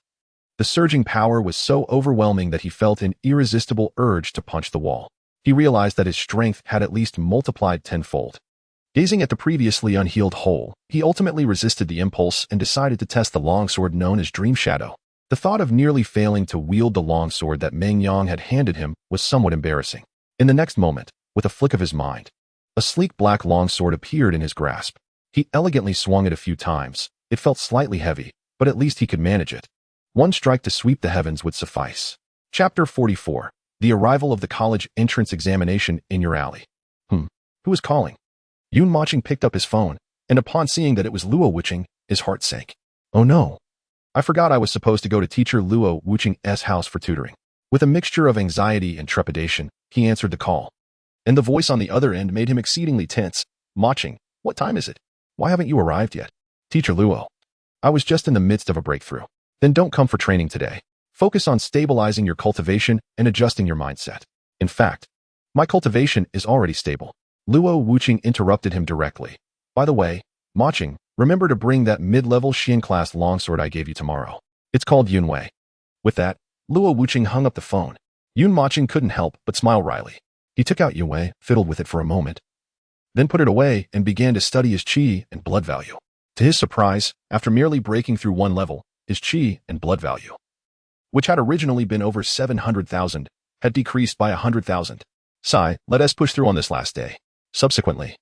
The surging power was so overwhelming that he felt an irresistible urge to punch the wall. He realized that his strength had at least multiplied tenfold. Gazing at the previously unhealed hole, he ultimately resisted the impulse and decided to test the longsword known as Dream Shadow. The thought of nearly failing to wield the longsword that Meng Yang had handed him was somewhat embarrassing. In the next moment, with a flick of his mind, a sleek black longsword appeared in his grasp. He elegantly swung it a few times. It felt slightly heavy, but at least he could manage it. One strike to sweep the heavens would suffice. Chapter 44. The arrival of the college entrance examination in your alley. Who is calling? Yun Mochen picked up his phone, and upon seeing that it was Luo Wiching, his heart sank. Oh no. I forgot I was supposed to go to teacher Luo Wuching's house for tutoring. With a mixture of anxiety and trepidation, he answered the call. And the voice on the other end made him exceedingly tense. Mochen, what time is it? Why haven't you arrived yet? Teacher Luo. I was just in the midst of a breakthrough. Then don't come for training today. Focus on stabilizing your cultivation and adjusting your mindset. In fact, my cultivation is already stable. Luo Wuching interrupted him directly. By the way, Mochen, remember to bring that mid-level Xian class longsword I gave you tomorrow. It's called Yunwei. With that, Luo Wuching hung up the phone. Yun Mochen couldn't help but smile wryly. He took out Yunwei, fiddled with it for a moment, then put it away and began to study his qi and blood value. To his surprise, after merely breaking through one level, his qi and blood value, which had originally been over 700,000, had decreased by 100,000. Sigh, let us push through on this last day. Subsequently,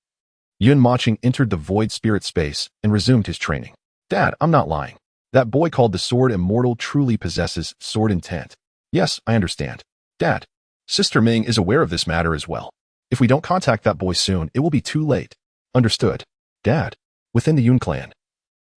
Yun Mochen entered the void spirit space and resumed his training. Dad, I'm not lying. That boy called the sword immortal truly possesses sword intent. Yes, I understand. Dad, Sister Ming is aware of this matter as well. If we don't contact that boy soon, it will be too late. Understood. Dad, within the Yun clan,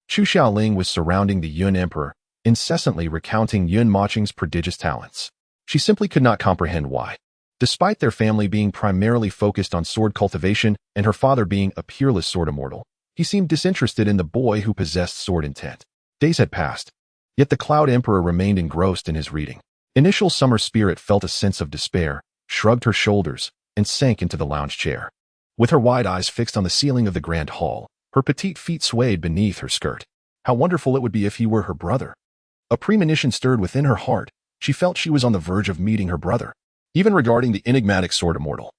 Chu Xiaoling was surrounding the Yun Emperor, incessantly recounting Yun Mocheng's prodigious talents. She simply could not comprehend why. Despite their family being primarily focused on sword cultivation and her father being a peerless sword immortal, he seemed disinterested in the boy who possessed sword intent. Days had passed, yet the Cloud Emperor remained engrossed in his reading. Initial Summer Spirit felt a sense of despair, shrugged her shoulders, and sank into the lounge chair. With her wide eyes fixed on the ceiling of the grand hall, her petite feet swayed beneath her skirt. How wonderful it would be if he were her brother. A premonition stirred within her heart. She felt she was on the verge of meeting her brother. Even regarding the enigmatic sword immortal,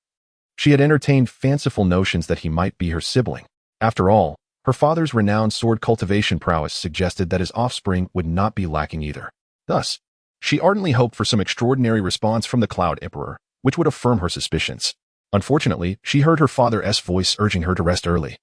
she had entertained fanciful notions that he might be her sibling. After all, her father's renowned sword cultivation prowess suggested that his offspring would not be lacking either. Thus, she ardently hoped for some extraordinary response from the Cloud Emperor, which would affirm her suspicions. Unfortunately, she heard her father's voice urging her to rest early,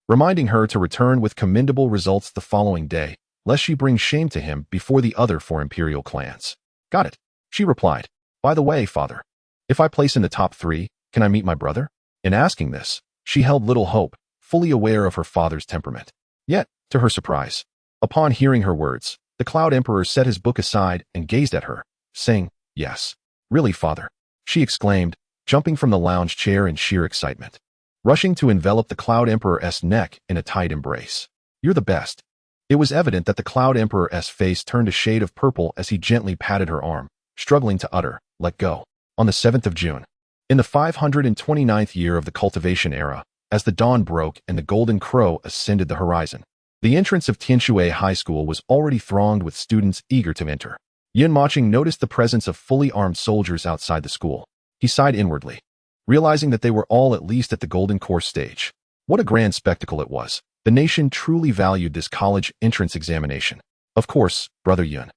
reminding her to return with commendable results the following day, lest she bring shame to him before the other four imperial clans. Got it, she replied. By the way, father, if I place in the top 3, can I meet my brother? In asking this, she held little hope, fully aware of her father's temperament. Yet, to her surprise, upon hearing her words, the Cloud Emperor set his book aside and gazed at her, saying, Yes, really, father, she exclaimed, jumping from the lounge chair in sheer excitement, rushing to envelop the Cloud Emperor's neck in a tight embrace. You're the best. It was evident that the Cloud Emperor's face turned a shade of purple as he gently patted her arm, struggling to utter, let go. On the 7th of June, in the 529th year of the cultivation era, as the dawn broke and the golden crow ascended the horizon, the entrance of Tianshui High School was already thronged with students eager to enter. Yun Mochen noticed the presence of fully armed soldiers outside the school. He sighed inwardly, realizing that they were all at least at the golden course stage. What a grand spectacle it was. The nation truly valued this college entrance examination. Of course, Brother Yun.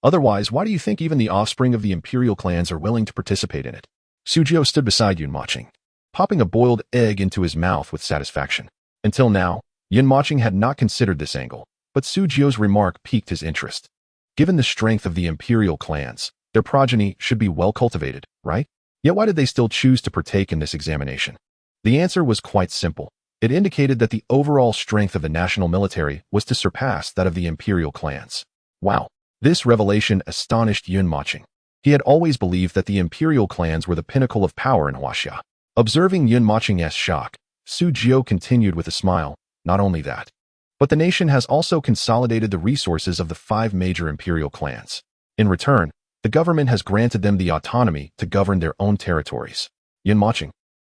Otherwise, why do you think even the offspring of the imperial clans are willing to participate in it? Sujio stood beside Yun Mochen, popping a boiled egg into his mouth with satisfaction. Until now, Yun Mochen had not considered this angle, but Sujio's remark piqued his interest. Given the strength of the imperial clans, their progeny should be well cultivated, right? Yet why did they still choose to partake in this examination? The answer was quite simple. It indicated that the overall strength of the national military was to surpass that of the imperial clans. Wow. This revelation astonished Yun Mochen. He had always believed that the imperial clans were the pinnacle of power in Huaxia. Observing Yun Mochen's shock, Su Jiao continued with a smile. Not only that, but the nation has also consolidated the resources of the 5 major imperial clans. In return, the government has granted them the autonomy to govern their own territories. Yun Mochen,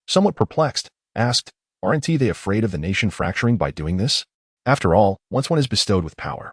somewhat perplexed, asked, aren't they afraid of the nation fracturing by doing this? After all, once one is bestowed with power,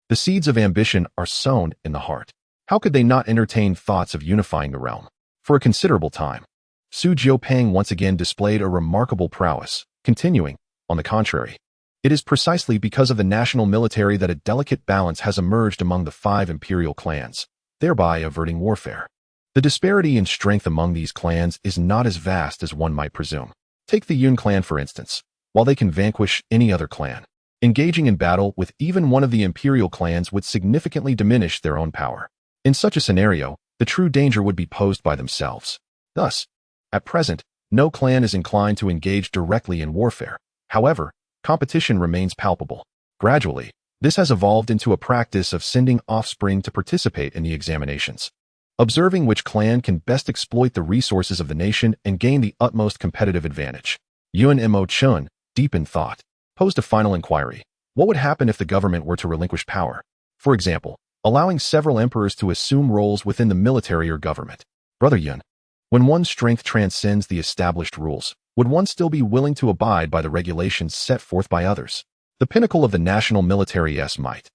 the seeds of ambition are sown in the heart. How could they not entertain thoughts of unifying the realm? For a considerable time, Su Jiopeng once again displayed a remarkable prowess, continuing, on the contrary. It is precisely because of the national military that a delicate balance has emerged among the 5 imperial clans, thereby averting warfare. The disparity in strength among these clans is not as vast as one might presume. Take the Yun clan for instance. While they can vanquish any other clan, engaging in battle with even one of the imperial clans would significantly diminish their own power. In such a scenario, the true danger would be posed by themselves. Thus, at present, no clan is inclined to engage directly in warfare. However, competition remains palpable. Gradually, This has evolved into a practice of sending offspring to participate in the examinations, observing which clan can best exploit the resources of the nation and gain the utmost competitive advantage. Yuan Mochen, deep in thought, posed a final inquiry. What would happen if the government were to relinquish power? For example, allowing several emperors to assume roles within the military or government. Brother Yun, when one's strength transcends the established rules, would one still be willing to abide by the regulations set forth by others? The pinnacle of the national military's might,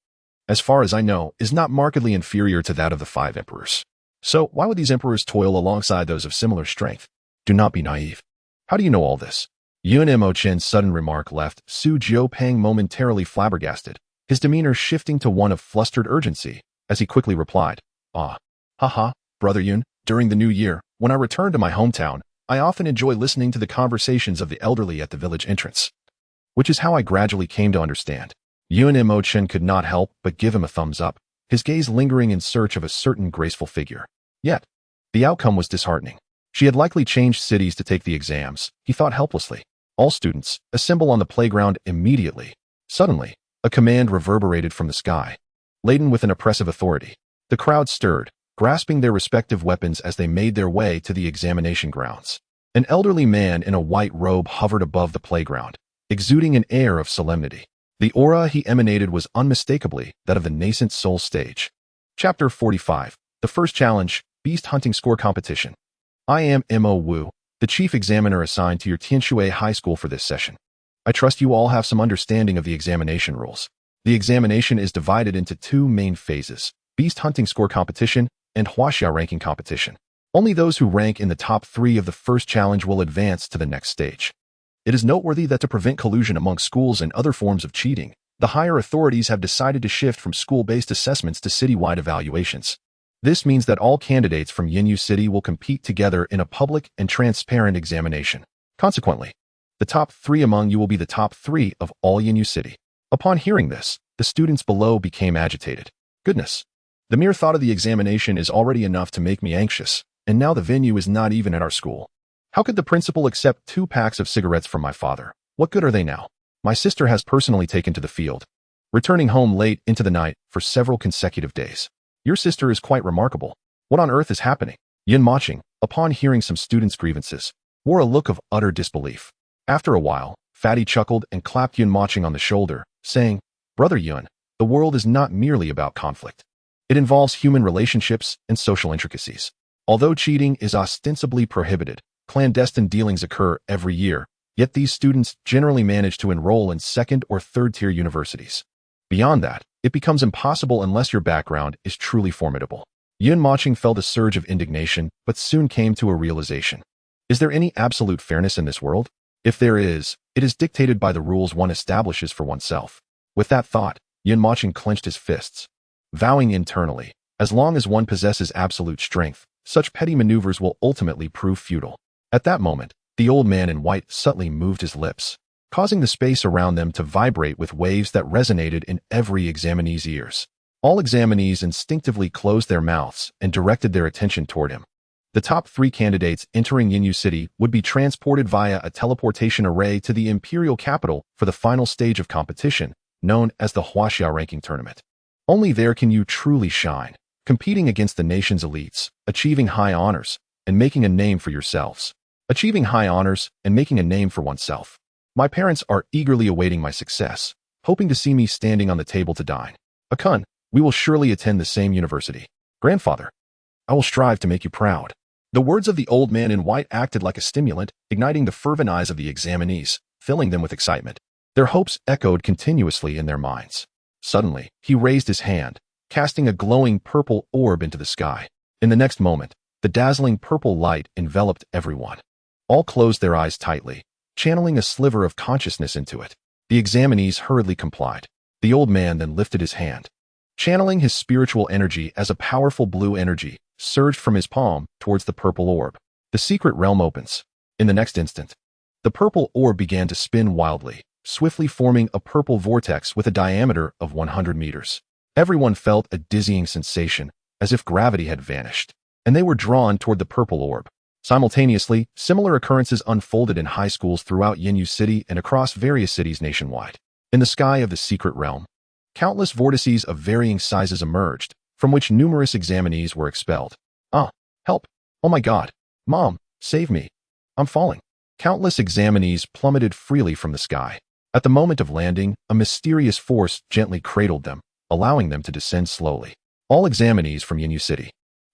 as far as I know, is not markedly inferior to that of the 5 emperors. So why would these emperors toil alongside those of similar strength? Do not be naive. How do you know all this? Yuan Mochen's sudden remark left Su Jiupang momentarily flabbergasted, his demeanor shifting to one of flustered urgency, as he quickly replied, Haha, Brother Yun, during the new year, when I return to my hometown, I often enjoy listening to the conversations of the elderly at the village entrance. Which is how I gradually came to understand. Yuan Mochen could not help but give him a thumbs up, his gaze lingering in search of a certain graceful figure. Yet, the outcome was disheartening. She had likely changed cities to take the exams, he thought helplessly. All students, assemble on the playground immediately. Suddenly, a command reverberated from the sky, laden with an oppressive authority. The crowd stirred, grasping their respective weapons as they made their way to the examination grounds. An elderly man in a white robe hovered above the playground, exuding an air of solemnity. The aura he emanated was unmistakably that of the nascent soul stage. Chapter 45. The first challenge, Beast Hunting Score Competition. I am Mo Wu, the chief examiner assigned to your Tianshui High School for this session. I trust you all have some understanding of the examination rules. The examination is divided into 2 main phases, Beast Hunting Score Competition and Huaxia Ranking Competition. Only those who rank in the top 3 of the first challenge will advance to the next stage. It is noteworthy that to prevent collusion among schools and other forms of cheating, the higher authorities have decided to shift from school-based assessments to citywide evaluations. This means that all candidates from Yinyu City will compete together in a public and transparent examination. Consequently, the top 3 among you will be the top 3 of all Yinyu City. Upon hearing this, the students below became agitated. Goodness, the mere thought of the examination is already enough to make me anxious, and now the venue is not even at our school. How could the principal accept 2 packs of cigarettes from my father? What good are they now? My sister has personally taken to the field, returning home late into the night for several consecutive days. Your sister is quite remarkable. What on earth is happening? Yin Mochen, upon hearing some students' grievances, wore a look of utter disbelief. After a while, Fatty chuckled and clapped Yin Mochen on the shoulder, saying, Brother Yun, the world is not merely about conflict. It involves human relationships and social intricacies. Although cheating is ostensibly prohibited, clandestine dealings occur every year, yet these students generally manage to enroll in 2nd or 3rd-tier universities. Beyond that, it becomes impossible unless your background is truly formidable. Yun Mochen felt a surge of indignation, but soon came to a realization. Is there any absolute fairness in this world? If there is, it is dictated by the rules one establishes for oneself. With that thought, Yun Mochen clenched his fists, vowing internally, as long as one possesses absolute strength, such petty maneuvers will ultimately prove futile. At that moment, the old man in white subtly moved his lips, causing the space around them to vibrate with waves that resonated in every examinee's ears. All examinees instinctively closed their mouths and directed their attention toward him. The top 3 candidates entering Yinyu City would be transported via a teleportation array to the imperial capital for the final stage of competition, known as the Huaxia Ranking Tournament. Only there can you truly shine, competing against the nation's elites, achieving high honors, and making a name for yourselves. Achieving high honors and making a name for oneself. My parents are eagerly awaiting my success, hoping to see me standing on the table to dine. Akun, we will surely attend the same university. Grandfather, I will strive to make you proud. The words of the old man in white acted like a stimulant, igniting the fervent eyes of the examinees, filling them with excitement. Their hopes echoed continuously in their minds. Suddenly, he raised his hand, casting a glowing purple orb into the sky. In the next moment, the dazzling purple light enveloped everyone. All closed their eyes tightly, channeling a sliver of consciousness into it. The examinees hurriedly complied. The old man then lifted his hand, channeling his spiritual energy as a powerful blue energy surged from his palm towards the purple orb. The secret realm opens. In the next instant, the purple orb began to spin wildly, swiftly forming a purple vortex with a diameter of 100 meters. Everyone felt a dizzying sensation, as if gravity had vanished, and they were drawn toward the purple orb. Simultaneously, similar occurrences unfolded in high schools throughout Yinyu City and across various cities nationwide. In the sky of the secret realm, Countless vortices of varying sizes emerged, from which numerous examinees were expelled. Ah, help! Oh my god! Mom, save me! I'm falling. Countless examinees plummeted freely from the sky. At the moment of landing, a mysterious force gently cradled them, allowing them to descend slowly. All examinees from Yinyu City.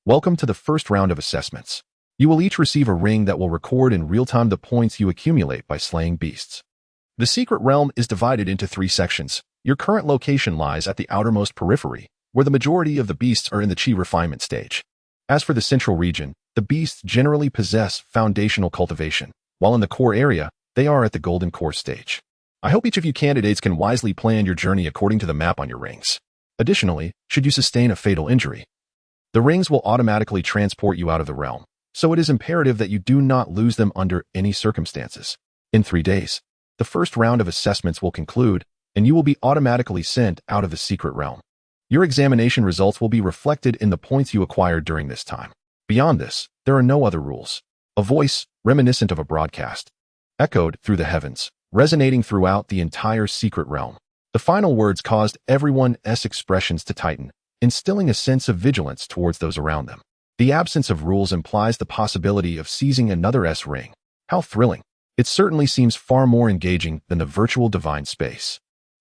Welcome to the first round of assessments. You will each receive a ring that will record in real time the points you accumulate by slaying beasts. The secret realm is divided into 3 sections. Your current location lies at the outermost periphery, where the majority of the beasts are in the chi refinement stage. As for the central region, the beasts generally possess foundational cultivation, while in the core area, they are at the golden core stage. I hope each of you candidates can wisely plan your journey according to the map on your rings. Additionally, should you sustain a fatal injury, the rings will automatically transport you out of the realm, so it is imperative that you do not lose them under any circumstances. In 3 days, the first round of assessments will conclude, and you will be automatically sent out of the secret realm. Your examination results will be reflected in the points you acquired during this time. Beyond this, there are no other rules. A voice, reminiscent of a broadcast, echoed through the heavens, resonating throughout the entire secret realm. The final words caused everyone's expressions to tighten, instilling a sense of vigilance towards those around them. The absence of rules implies the possibility of seizing another S-ring. How thrilling! It certainly seems far more engaging than the virtual divine space.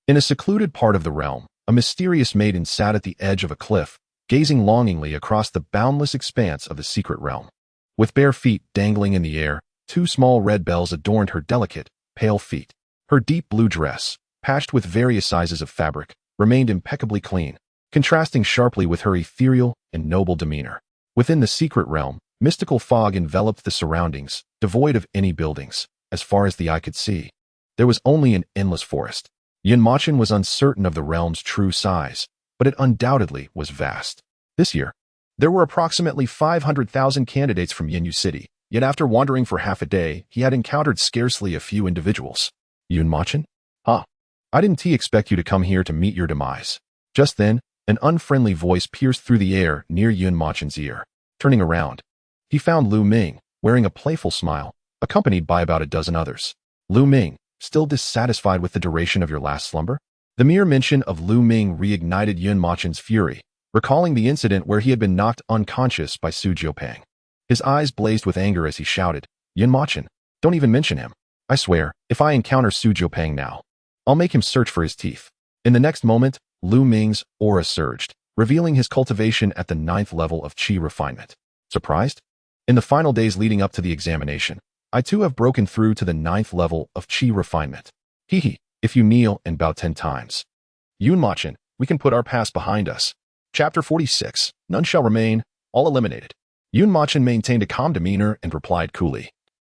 In a secluded part of the realm, a mysterious maiden sat at the edge of a cliff, gazing longingly across the boundless expanse of the secret realm. With bare feet dangling in the air, 2 small red bells adorned her delicate, pale feet. Her deep blue dress, patched with various sizes of fabric, remained impeccably clean, contrasting sharply with her ethereal and noble demeanor. Within the secret realm, mystical fog enveloped the surroundings, devoid of any buildings. As far as the eye could see, there was only an endless forest. Mochen was uncertain of the realm's true size, but it undoubtedly was vast. This year, there were approximately 500,000 candidates from Yinyu City, yet after wandering for half a day, he had encountered scarcely a few individuals. Mochen? Huh. I didn't expect you to come here to meet your demise. Just then, an unfriendly voice pierced through the air near Mochen's ear. Turning around, he found Lu Ming, wearing a playful smile, accompanied by about a dozen others. Lu Ming, still dissatisfied with the duration of your last slumber? The mere mention of Lu Ming reignited Mochen's fury, recalling the incident where he had been knocked unconscious by Su Jiupang. His eyes blazed with anger as he shouted, Mochen, don't even mention him. I swear, if I encounter Su Jiupang now, I'll make him search for his teeth. In the next moment, Lu Ming's aura surged, revealing his cultivation at the 9th level of chi refinement. Surprised? In the final days leading up to the examination, I too have broken through to the 9th level of chi refinement. Hehe, if you kneel and bow 10 times. Mochen, we can put our past behind us. Chapter 46, None Shall Remain, all eliminated. Mochen maintained a calm demeanor and replied coolly.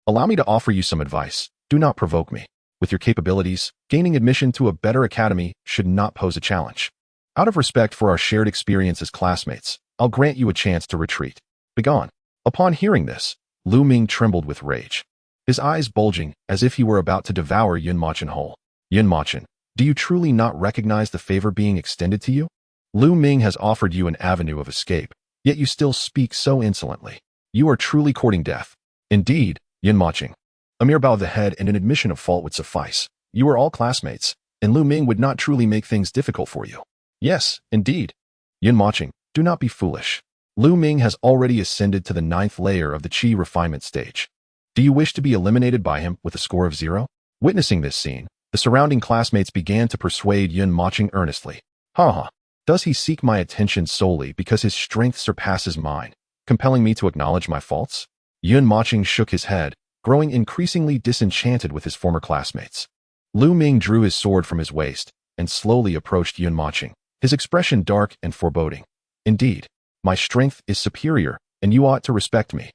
Allow me to offer you some advice. Do not provoke me. With your capabilities, gaining admission to a better academy should not pose a challenge. Out of respect for our shared experience as classmates, I'll grant you a chance to retreat. Begone. Upon hearing this, Lu Ming trembled with rage, his eyes bulging as if he were about to devour Mochen whole. Mochen, do you truly not recognize the favor being extended to you? Lu Ming has offered you an avenue of escape, yet you still speak so insolently. You are truly courting death. Indeed, Mochen. A mere bow of the head and an admission of fault would suffice. You are all classmates, and Lu Ming would not truly make things difficult for you. Yes, indeed. Mochen, do not be foolish. Lu Ming has already ascended to the 9th layer of the chi refinement stage. Do you wish to be eliminated by him with a score of 0? Witnessing this scene, the surrounding classmates began to persuade Mochen earnestly. Ha! Does he seek my attention solely because his strength surpasses mine, compelling me to acknowledge my faults? Mochen shook his head, growing increasingly disenchanted with his former classmates. Lu Ming drew his sword from his waist and slowly approached Mochen, his expression dark and foreboding. Indeed, my strength is superior, and you ought to respect me.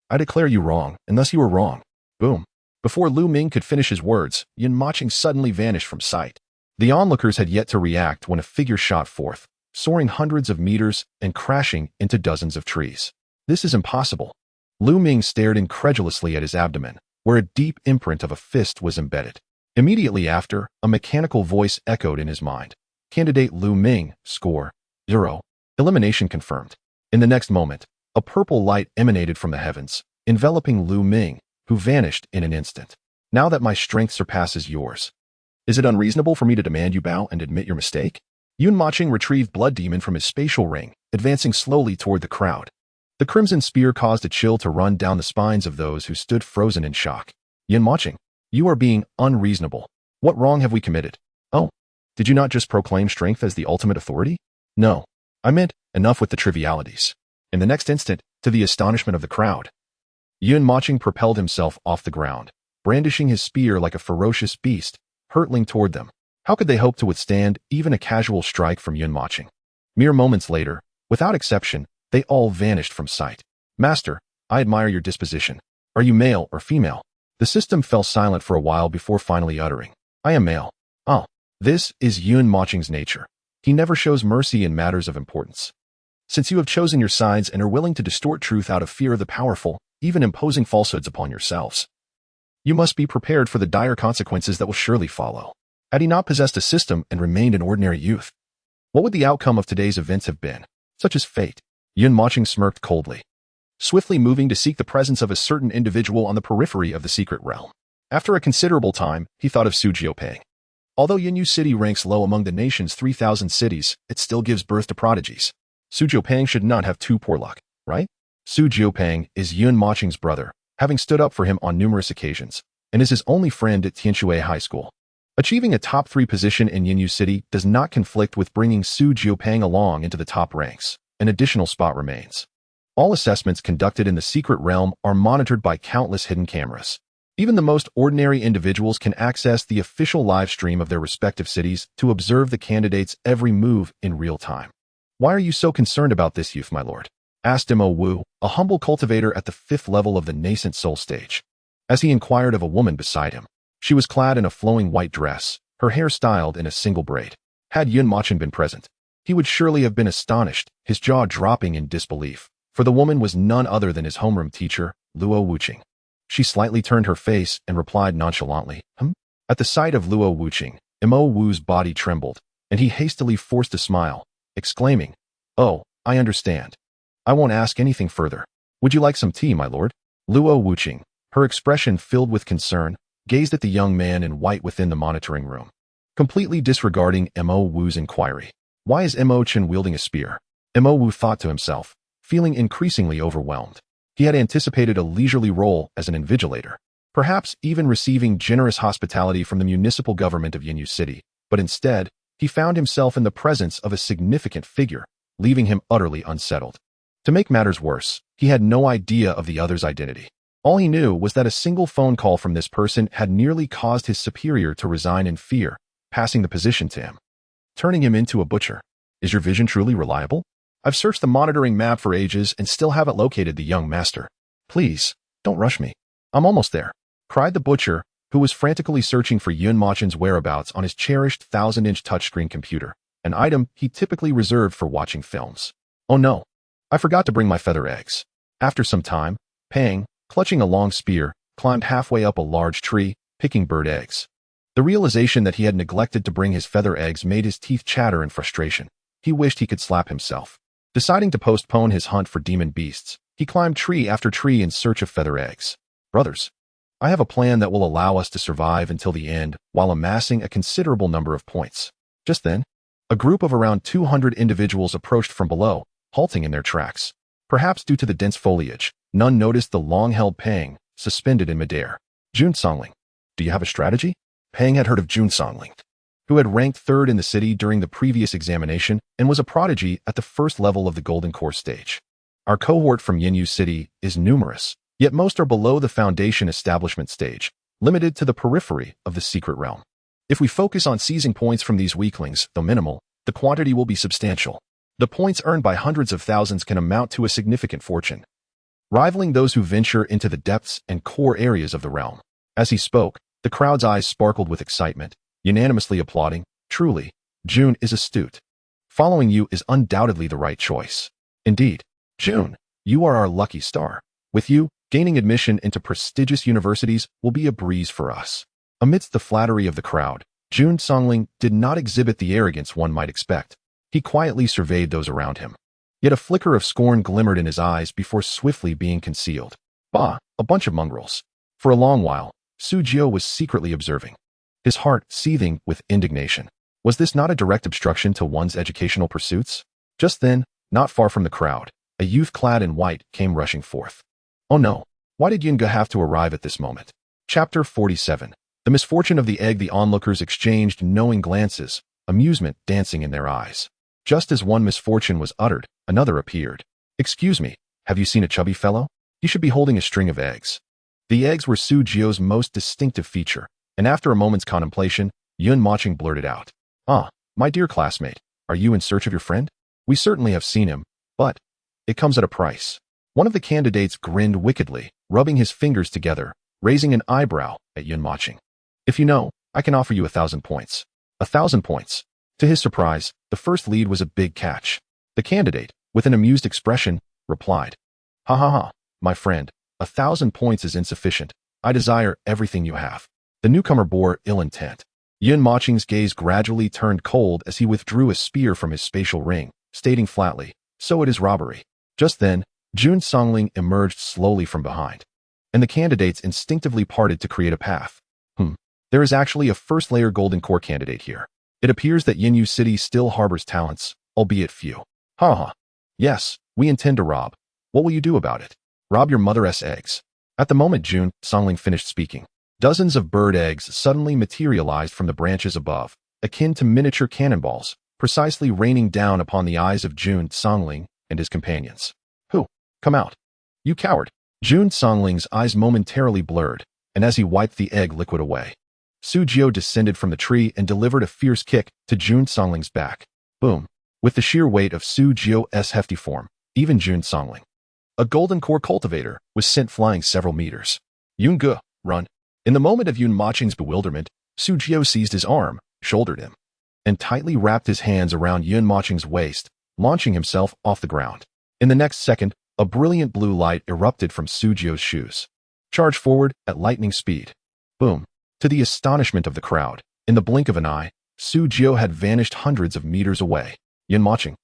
I declare you wrong, and thus you are wrong. Boom. Before Lu Ming could finish his words, Mochen suddenly vanished from sight. The onlookers had yet to react when a figure shot forth, soaring hundreds of meters and crashing into dozens of trees. This is impossible. Lu Ming stared incredulously at his abdomen, where a deep imprint of a fist was embedded. Immediately after, a mechanical voice echoed in his mind. Candidate Lu Ming, score 0. Elimination confirmed. In the next moment, a purple light emanated from the heavens, enveloping Lu Ming, who vanished in an instant. Now that my strength surpasses yours, is it unreasonable for me to demand you bow and admit your mistake? Yun Mochen retrieved Blood Demon from his spatial ring, advancing slowly toward the crowd. The crimson spear caused a chill to run down the spines of those who stood frozen in shock. Yun Mochen, you are being unreasonable. What wrong have we committed? Oh, did you not just proclaim strength as the ultimate authority? No, I meant enough with the trivialities. In the next instant, to the astonishment of the crowd, Yun Mochen propelled himself off the ground, brandishing his spear like a ferocious beast, hurtling toward them. How could they hope to withstand even a casual strike from Yun Mochen? Mere moments later, without exception, they all vanished from sight. Master, I admire your disposition. Are you male or female? The system fell silent for a while before finally uttering, I am male. Oh, this is Yun Mochen's nature. He never shows mercy in matters of importance. Since you have chosen your sides and are willing to distort truth out of fear of the powerful, even imposing falsehoods upon yourselves, you must be prepared for the dire consequences that will surely follow. Had he not possessed a system and remained an ordinary youth, what would the outcome of today's events have been? Such as fate. Yun Mochen smirked coldly, swiftly moving to seek the presence of a certain individual on the periphery of the secret realm. After a considerable time, he thought of Su Jiupeng. Although Yunyu City ranks low among the nation's 3,000 cities, it still gives birth to prodigies. Su Jiupeng should not have too poor luck, right? Su Jiupeng is Yun Mochen's brother, having stood up for him on numerous occasions, and is his only friend at Tianshui High School. Achieving a top 3 position in Yunyu City does not conflict with bringing Su Jiupeng along into the top ranks. An additional spot remains. All assessments conducted in the secret realm are monitored by countless hidden cameras. Even the most ordinary individuals can access the official live stream of their respective cities to observe the candidate's every move in real time. Why are you so concerned about this youth, my lord? Asked Mo Wu, a humble cultivator at the 5th level of the nascent soul stage, as he inquired of a woman beside him. She was clad in a flowing white dress, her hair styled in a single braid. Had Yun Mochen been present, he would surely have been astonished, his jaw dropping in disbelief, for the woman was none other than his homeroom teacher, Luo Wuqing. She slightly turned her face and replied nonchalantly, At the sight of Luo Wuqing, Mo Wu's body trembled, and he hastily forced a smile, exclaiming, Oh, I understand. I won't ask anything further. Would you like some tea, my lord? Luo Wuqing, her expression filled with concern, gazed at the young man in white within the monitoring room, completely disregarding Mo Wu's inquiry. Why is Mo Chen wielding a spear? Mo Wu thought to himself, feeling increasingly overwhelmed. He had anticipated a leisurely role as an invigilator, perhaps even receiving generous hospitality from the municipal government of Yunyu City, but instead, he found himself in the presence of a significant figure, leaving him utterly unsettled. To make matters worse, he had no idea of the other's identity. All he knew was that a single phone call from this person had nearly caused his superior to resign in fear, passing the position to him, turning him into a butcher. Is your vision truly reliable? I've searched the monitoring map for ages and still haven't located the young master. Please, don't rush me. I'm almost there, cried the butcher, who was frantically searching for Yun Mochen's whereabouts on his cherished 1,000-inch touchscreen computer, an item he typically reserved for watching films. Oh no, I forgot to bring my feather eggs. After some time, Pang, clutching a long spear, climbed halfway up a large tree, picking bird eggs. The realization that he had neglected to bring his feather eggs made his teeth chatter in frustration. He wished he could slap himself. Deciding to postpone his hunt for demon beasts, he climbed tree after tree in search of feather eggs. Brothers, I have a plan that will allow us to survive until the end while amassing a considerable number of points. Just then, a group of around 200 individuals approached from below, halting in their tracks. Perhaps due to the dense foliage, none noticed the long-held Pang, suspended in midair. Jun Songling, do you have a strategy? Pang had heard of Jun Songling, who had ranked 3rd in the city during the previous examination and was a prodigy at the 1st level of the Golden Core stage. Our cohort from Yunyu City is numerous, yet most are below the foundation establishment stage, limited to the periphery of the secret realm. If we focus on seizing points from these weaklings, though minimal, the quantity will be substantial. The points earned by hundreds of thousands can amount to a significant fortune, rivaling those who venture into the depths and core areas of the realm. As he spoke, the crowd's eyes sparkled with excitement, unanimously applauding, truly, Jun is astute. Following you is undoubtedly the right choice. Indeed, Jun, you are our lucky star. With you, gaining admission into prestigious universities will be a breeze for us. Amidst the flattery of the crowd, Jun Songling did not exhibit the arrogance one might expect. He quietly surveyed those around him. Yet a flicker of scorn glimmered in his eyes before swiftly being concealed. Bah, a bunch of mongrels. For a long while, Su Jiu was secretly observing, his heart seething with indignation. Was this not a direct obstruction to one's educational pursuits? Just then, not far from the crowd, a youth clad in white came rushing forth. Oh no, why did Yunga have to arrive at this moment? Chapter 47. The misfortune of the egg. The onlookers exchanged knowing glances, amusement dancing in their eyes. Just as one misfortune was uttered, another appeared. Excuse me, have you seen a chubby fellow? He should be holding a string of eggs. The eggs were Su Jio's most distinctive feature, and after a moment's contemplation, Yun Mochen blurted out. Ah, my dear classmate, are you in search of your friend? We certainly have seen him, but it comes at a price. One of the candidates grinned wickedly, rubbing his fingers together, raising an eyebrow at Yun Mochen. If you know, I can offer you 1,000 points. 1,000 points. To his surprise, the first lead was a big catch. The candidate, with an amused expression, replied, Ha ha ha, my friend, 1,000 points is insufficient. I desire everything you have. The newcomer bore ill intent. Yun Mochen's gaze gradually turned cold as he withdrew a spear from his spatial ring, stating flatly, So it is robbery. Just then, Jun Songling emerged slowly from behind, and the candidates instinctively parted to create a path. There is actually a first-layer golden core candidate here. It appears that Yinyu City still harbors talents, albeit few. Ha ha. Yes, we intend to rob. What will you do about it? Rob your mother's eggs. At the moment Jun Songling finished speaking, dozens of bird eggs suddenly materialized from the branches above, akin to miniature cannonballs, precisely raining down upon the eyes of Jun Songling and his companions. Who? Come out. You coward. Jun Songling's eyes momentarily blurred, and as he wiped the egg liquid away, Su Jio descended from the tree and delivered a fierce kick to Jun Songling's back. Boom. With the sheer weight of Su Jio's hefty form, even Jun Songling, a golden core cultivator, was sent flying several meters. Yun Ge, run. In the moment of Yun Mochen's bewilderment, Su Jio seized his arm, shouldered him, and tightly wrapped his hands around Yun Mochen's waist, launching himself off the ground. In the next second, a brilliant blue light erupted from Su Jio's shoes. Charge forward at lightning speed. Boom. To the astonishment of the crowd, in the blink of an eye, Su Jio had vanished hundreds of meters away. Yun Mochen,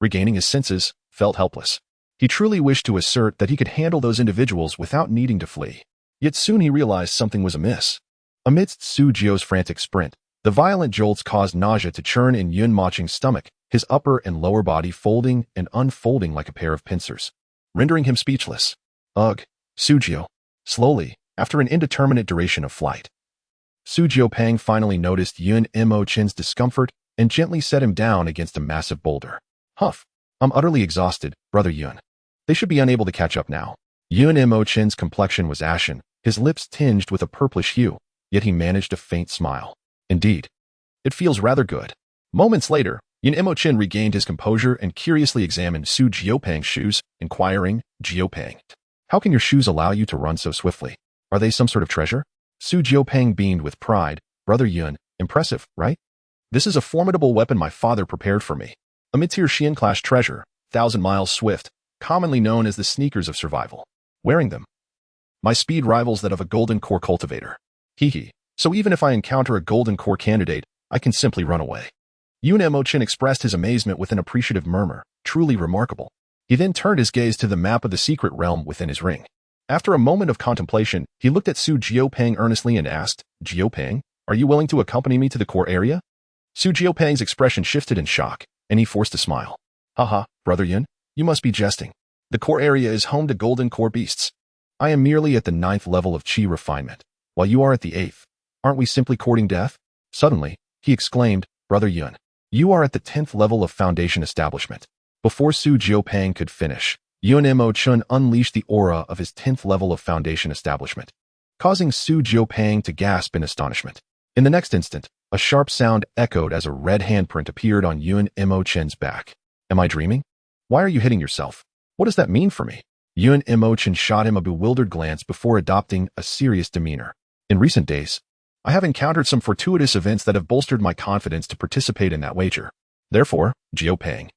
regaining his senses, felt helpless. He truly wished to assert that he could handle those individuals without needing to flee. Yet soon he realized something was amiss. Amidst Su Jio's frantic sprint, the violent jolts caused nausea to churn in Yun Mochen's stomach, his upper and lower body folding and unfolding like a pair of pincers, rendering him speechless. Ugh, Su Jio. Slowly, after an indeterminate duration of flight, Su Jiopang finally noticed Yun Mochen's discomfort and gently set him down against a massive boulder. Huff. I'm utterly exhausted, brother Yun. They should be unable to catch up now. Yun Mochen's complexion was ashen, his lips tinged with a purplish hue, yet he managed a faint smile. Indeed. It feels rather good. Moments later, Yun Mochen regained his composure and curiously examined Su Jiopang's shoes, inquiring, Jiopang, how can your shoes allow you to run so swiftly? Are they some sort of treasure? Su Jiopang beamed with pride. Brother Yun, impressive, right? This is a formidable weapon my father prepared for me. A mid-tier Xian-class treasure, 1,000 miles swift, commonly known as the sneakers of survival. Wearing them, my speed rivals that of a golden core cultivator. Hee hee. So even if I encounter a golden core candidate, I can simply run away. Yun Mochen expressed his amazement with an appreciative murmur. Truly remarkable. He then turned his gaze to the map of the secret realm within his ring. After a moment of contemplation, he looked at Su Jiopang earnestly and asked, Jiopang, are you willing to accompany me to the core area? Su Jiopang's expression shifted in shock, and he forced a smile. Haha, brother Yun, you must be jesting. The core area is home to golden core beasts. I am merely at the 9th level of chi refinement, while you are at the 8th. Aren't we simply courting death? Suddenly, he exclaimed, brother Yun, you are at the 10th level of foundation establishment. Before Su Jiopang could finish, Yun Mochen unleashed the aura of his 10th level of foundation establishment, causing Su Jiopang to gasp in astonishment. In the next instant, a sharp sound echoed as a red handprint appeared on Yun Mochen's back. Am I dreaming? Why are you hitting yourself? What does that mean for me? Yun Mochen shot him a bewildered glance before adopting a serious demeanor. In recent days, I have encountered some fortuitous events that have bolstered my confidence to participate in that wager. Therefore, Jiopang,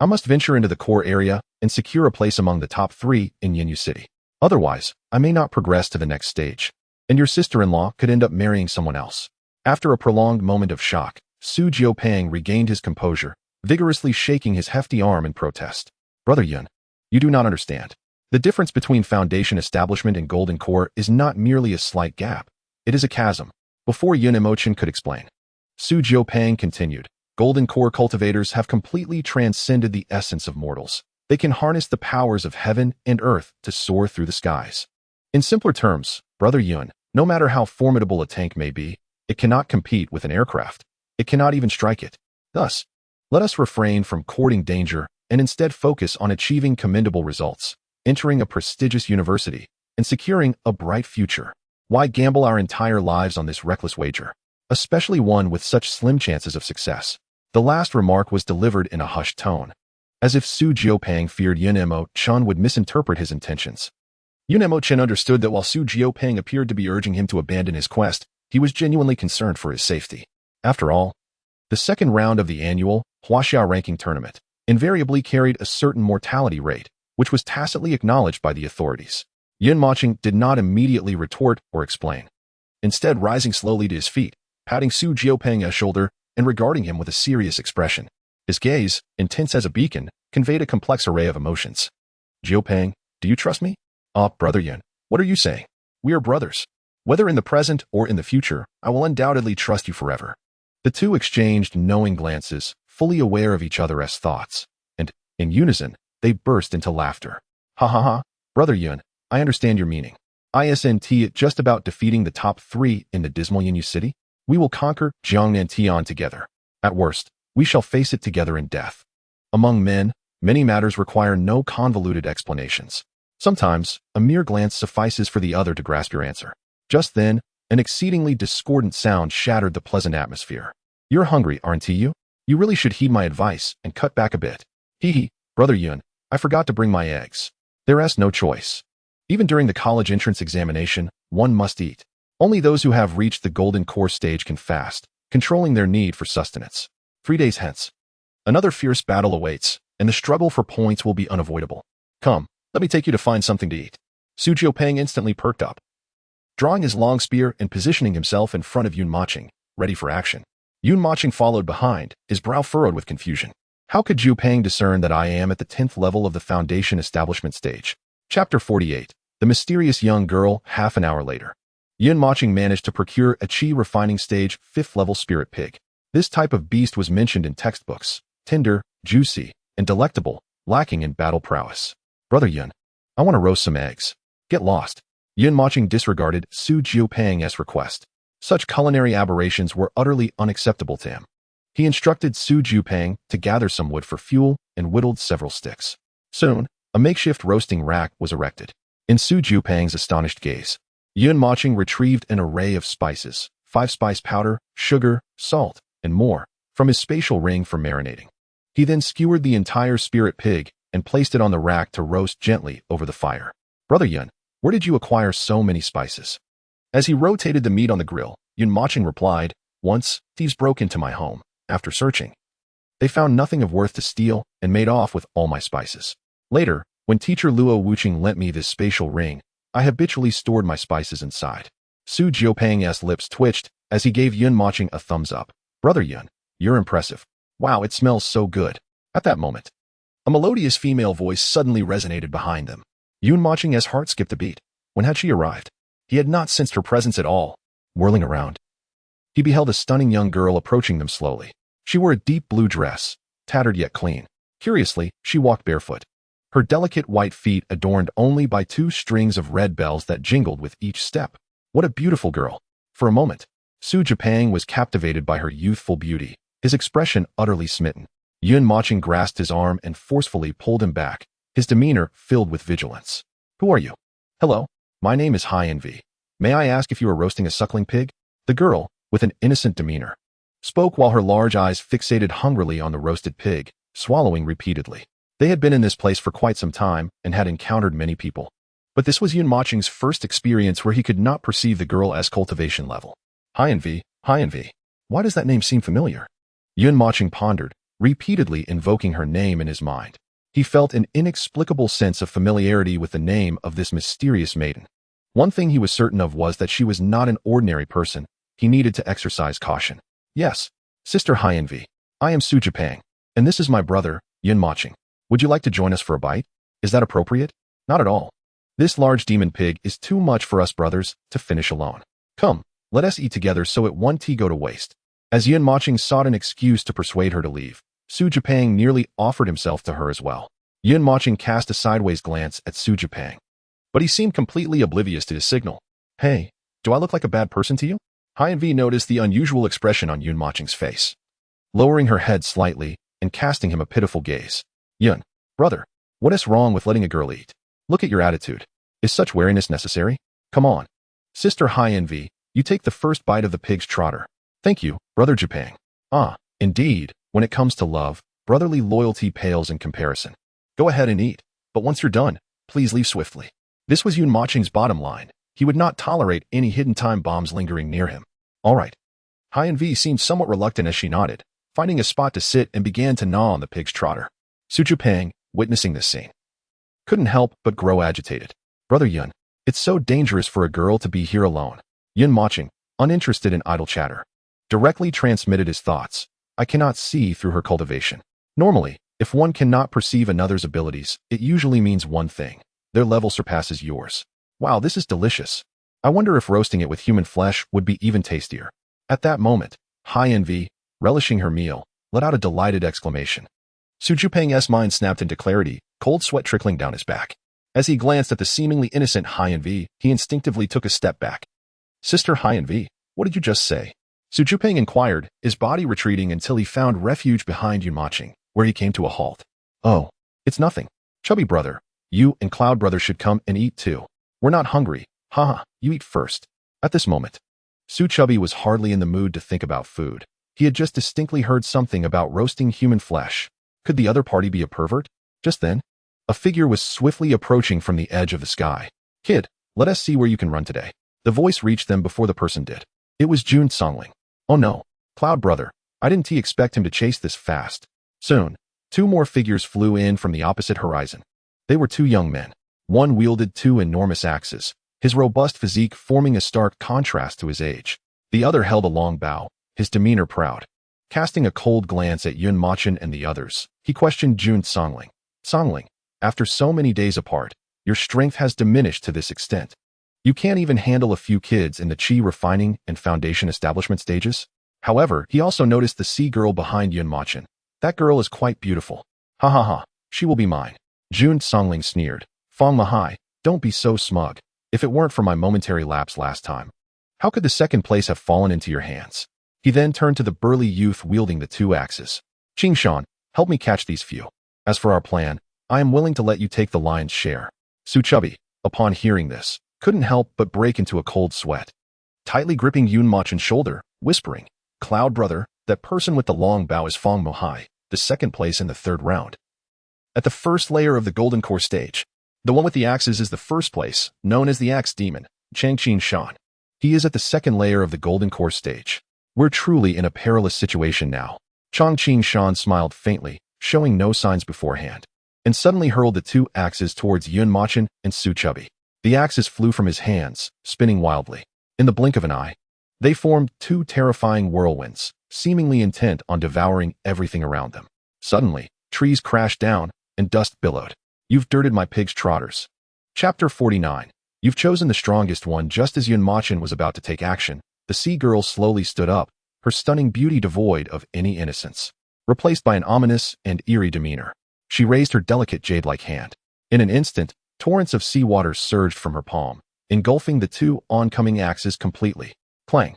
I must venture into the core area and secure a place among the top 3 in Yinyu City. Otherwise, I may not progress to the next stage, and your sister-in-law could end up marrying someone else. After a prolonged moment of shock, Su Jiopang regained his composure, vigorously shaking his hefty arm in protest. Brother Yun, you do not understand. The difference between foundation establishment and golden core is not merely a slight gap. It is a chasm. Before Yun Mochen could explain, Su Jiupeng continued. Golden core cultivators have completely transcended the essence of mortals. They can harness the powers of heaven and earth to soar through the skies. In simpler terms, Brother Yun, no matter how formidable a tank may be, it cannot compete with an aircraft. It cannot even strike it. Thus, let us refrain from courting danger and instead focus on achieving commendable results, entering a prestigious university, and securing a bright future. Why gamble our entire lives on this reckless wager, especially one with such slim chances of success? The last remark was delivered in a hushed tone, as if Su Jiupeng feared Yun Chen would misinterpret his intentions. Yun Chen understood that while Su Jiupeng appeared to be urging him to abandon his quest, he was genuinely concerned for his safety. After all, the second round of the annual Huaxia ranking tournament invariably carried a certain mortality rate, which was tacitly acknowledged by the authorities. Yun Mochen did not immediately retort or explain, instead rising slowly to his feet, patting Su Jiupeng's shoulder and regarding him with a serious expression. His gaze, intense as a beacon, conveyed a complex array of emotions. Jiupeng, do you trust me? Brother Yun, what are you saying? We are brothers. Whether in the present or in the future, I will undoubtedly trust you forever. The two exchanged knowing glances, fully aware of each other's thoughts, and, in unison, they burst into laughter. Ha ha ha, Brother Yun, I understand your meaning. Isn't it just about defeating the top 3 in the dismal Yinyu city? We will conquer Jiangnan Tian together. At worst, we shall face it together in death. Among men, many matters require no convoluted explanations. Sometimes, a mere glance suffices for the other to grasp your answer. Just then, an exceedingly discordant sound shattered the pleasant atmosphere. You're hungry, aren't you? You really should heed my advice and cut back a bit. Hee, Brother Yun, I forgot to bring my eggs. There's no choice. Even during the college entrance examination, one must eat. Only those who have reached the golden core stage can fast, controlling their need for sustenance. 3 days hence, another fierce battle awaits, and the struggle for points will be unavoidable. Come, let me take you to find something to eat. Su Jiupeng instantly perked up, drawing his long spear and positioning himself in front of Yun Mochen, ready for action. Yun Mochen followed behind, his brow furrowed with confusion. How could Jiupeng discern that I am at the 10th level of the Foundation establishment stage? Chapter 48. The Mysterious Young Girl. Half an hour later, Yun Mochen managed to procure a Qi refining stage 5th level spirit pig. This type of beast was mentioned in textbooks, tender, juicy, and delectable, lacking in battle prowess. Brother Yun, I want to roast some eggs. Get lost. Yun Mochen disregarded Su Jiupeng's request. Such culinary aberrations were utterly unacceptable to him. He instructed Su Jiupeng to gather some wood for fuel and whittled several sticks. Soon, a makeshift roasting rack was erected. In Su Jiupeng's astonished gaze, Yun Mochen retrieved an array of spices, 5-spice powder, sugar, salt, and more, from his spatial ring for marinating. He then skewered the entire spirit pig and placed it on the rack to roast gently over the fire. Brother Yun, where did you acquire so many spices? As he rotated the meat on the grill, Yun Mochen replied, Once, thieves broke into my home. After searching, they found nothing of worth to steal and made off with all my spices. Later, when teacher Luo Wuqing lent me this spatial ring, I habitually stored my spices inside. Su Jiupeng's lips twitched as he gave Yun Mochen a thumbs up. Brother Yun, you're impressive. Wow, it smells so good. At that moment, a melodious female voice suddenly resonated behind them. Yun Mocheng's heart skipped a beat. When had she arrived? He had not sensed her presence at all. Whirling around, he beheld a stunning young girl approaching them slowly. She wore a deep blue dress, tattered yet clean. Curiously, she walked barefoot, her delicate white feet adorned only by 2 strings of red bells that jingled with each step. What a beautiful girl! For a moment, Su Jiupeng was captivated by her youthful beauty, his expression utterly smitten. Yun Mochen grasped his arm and forcefully pulled him back, his demeanor filled with vigilance. Who are you? Hello, my name is Hien. May I ask if you are roasting a suckling pig? The girl, with an innocent demeanor, spoke while her large eyes fixated hungrily on the roasted pig, swallowing repeatedly. They had been in this place for quite some time and had encountered many people. But this was Yun Mocheng's first experience where he could not perceive the girl as cultivation level. Hien. Why does that name seem familiar? Yun Mochen pondered, repeatedly invoking her name in his mind. He felt an inexplicable sense of familiarity with the name of this mysterious maiden. One thing he was certain of was that she was not an ordinary person. He needed to exercise caution. Yes, Sister Hien, I am Su Jiupeng, and this is my brother, Yun Mochen. Would you like to join us for a bite? Is that appropriate? Not at all. This large demon pig is too much for us brothers to finish alone. Come, let us eat together so it won't go to waste. As Yun Moching sought an excuse to persuade her to leave, Su Jipang nearly offered himself to her as well. Yun Moching cast a sideways glance at Su Jipang, but he seemed completely oblivious to his signal. Hey, do I look like a bad person to you? Hyenvi noticed the unusual expression on Yun Moching's face, lowering her head slightly and casting him a pitiful gaze. Yun, brother, what is wrong with letting a girl eat? Look at your attitude. Is such wariness necessary? Come on. Sister Hyenvi, you take the first bite of the pig's trotter. Thank you, brother Jipang. Ah, indeed, when it comes to love, brotherly loyalty pales in comparison. Go ahead and eat, but once you're done, please leave swiftly. This was Yun Moching's bottom line. He would not tolerate any hidden time bombs lingering near him. All right. Hyenvi seemed somewhat reluctant as she nodded, finding a spot to sit and began to gnaw on the pig's trotter. Su Jipang, witnessing this scene, couldn't help but grow agitated. Brother Yun, it's so dangerous for a girl to be here alone. Yun Moching, uninterested in idle chatter, directly transmitted his thoughts. I cannot see through her cultivation. Normally, if one cannot perceive another's abilities, it usually means one thing. Their level surpasses yours. Wow, this is delicious. I wonder if roasting it with human flesh would be even tastier. At that moment, Hyenvi, relishing her meal, let out a delighted exclamation. Su Jipang's mind snapped into clarity, cold sweat trickling down his back. As he glanced at the seemingly innocent Hyenvi, he instinctively took a step back. Sister Hyenvi, what did you just say? Su Jipang inquired, his body retreating until he found refuge behind Yun Moching, where he came to a halt. Oh, it's nothing. Chubby brother, you and Cloud brother should come and eat too. We're not hungry. Haha, you eat first. At this moment, Su Chubby was hardly in the mood to think about food. He had just distinctly heard something about roasting human flesh. Could the other party be a pervert? Just then, a figure was swiftly approaching from the edge of the sky. Kid, let us see where you can run today. The voice reached them before the person did. It was Jun Songling. Oh no, Cloud brother, I didn't expect him to chase this fast. Soon, two more figures flew in from the opposite horizon. They were two young men. One wielded two enormous axes, his robust physique forming a stark contrast to his age. The other held a long bow, his demeanor proud. Casting a cold glance at Yun Mochen and the others, he questioned Jun Songling. Songling, after so many days apart, your strength has diminished to this extent. You can't even handle a few kids in the chi refining and foundation establishment stages? However, he also noticed the sea girl behind Yun Mochen. That girl is quite beautiful. Ha ha ha, she will be mine. Jun Songling sneered. Fong Mahai, don't be so smug. If it weren't for my momentary lapse last time, how could the second place have fallen into your hands? He then turned to the burly youth wielding the two axes. Qingshan, help me catch these few. As for our plan, I am willing to let you take the lion's share. Su Chubby, upon hearing this, couldn't help but break into a cold sweat. Tightly gripping Yun Mochen's shoulder, whispering, Cloud brother, that person with the long bow is Fong Mohai, the second place in the third round. At the first layer of the Golden Core stage, the one with the axes is the first place, known as the Axe Demon, Changqin Shan. He is at the second layer of the Golden Core stage. We're truly in a perilous situation now. Changqin Shan smiled faintly, showing no signs beforehand, and suddenly hurled the two axes towards Yun Mochen and Su Chubby. The axes flew from his hands, spinning wildly. In the blink of an eye, they formed two terrifying whirlwinds, seemingly intent on devouring everything around them. Suddenly, trees crashed down, and dust billowed. You've dirted my pig's trotters. Chapter 49. You've chosen the strongest one. Just as Yun Mochen was about to take action, the sea girl slowly stood up, her stunning beauty devoid of any innocence, replaced by an ominous and eerie demeanor. She raised her delicate jade-like hand. In an instant, torrents of seawater surged from her palm, engulfing the two oncoming axes completely. Clang!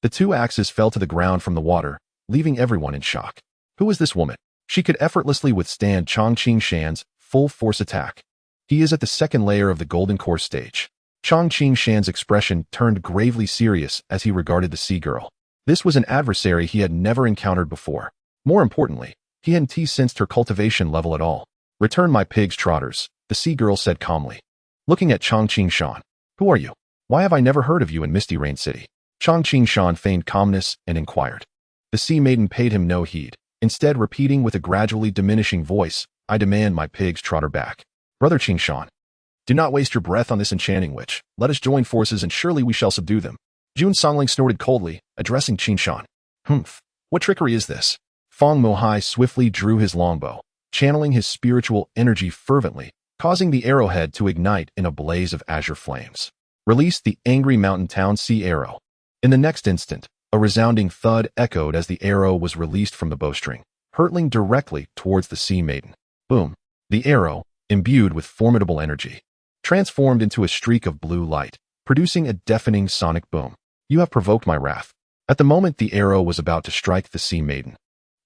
The two axes fell to the ground from the water, leaving everyone in shock. Who is this woman? She could effortlessly withstand Changqin Shan's full-force attack. He is at the second layer of the Golden Core stage. Changqin Shan's expression turned gravely serious as he regarded the sea girl. This was an adversary he had never encountered before. More importantly, he hadn't sensed her cultivation level at all. Return my pig's trotters, the sea girl said calmly. Looking at Changqin Shan. Who are you? Why have I never heard of you in Misty Rain City? Changqin Shan feigned calmness and inquired. The sea maiden paid him no heed, instead repeating with a gradually diminishing voice, I demand my pig's trotter back. Brother Qingshan, do not waste your breath on this enchanting witch. Let us join forces and surely we shall subdue them. Jun Songling snorted coldly, addressing Qingshan. Humph, what trickery is this? Fong Mohai swiftly drew his longbow, channeling his spiritual energy fervently, causing the arrowhead to ignite in a blaze of azure flames. Released the angry mountain town sea arrow. In the next instant, A resounding thud echoed as the arrow was released from the bowstring, hurtling directly towards the sea maiden. Boom! The arrow, imbued with formidable energy, transformed into a streak of blue light, producing a deafening sonic boom. You have provoked my wrath. At the moment the arrow was about to strike the sea maiden,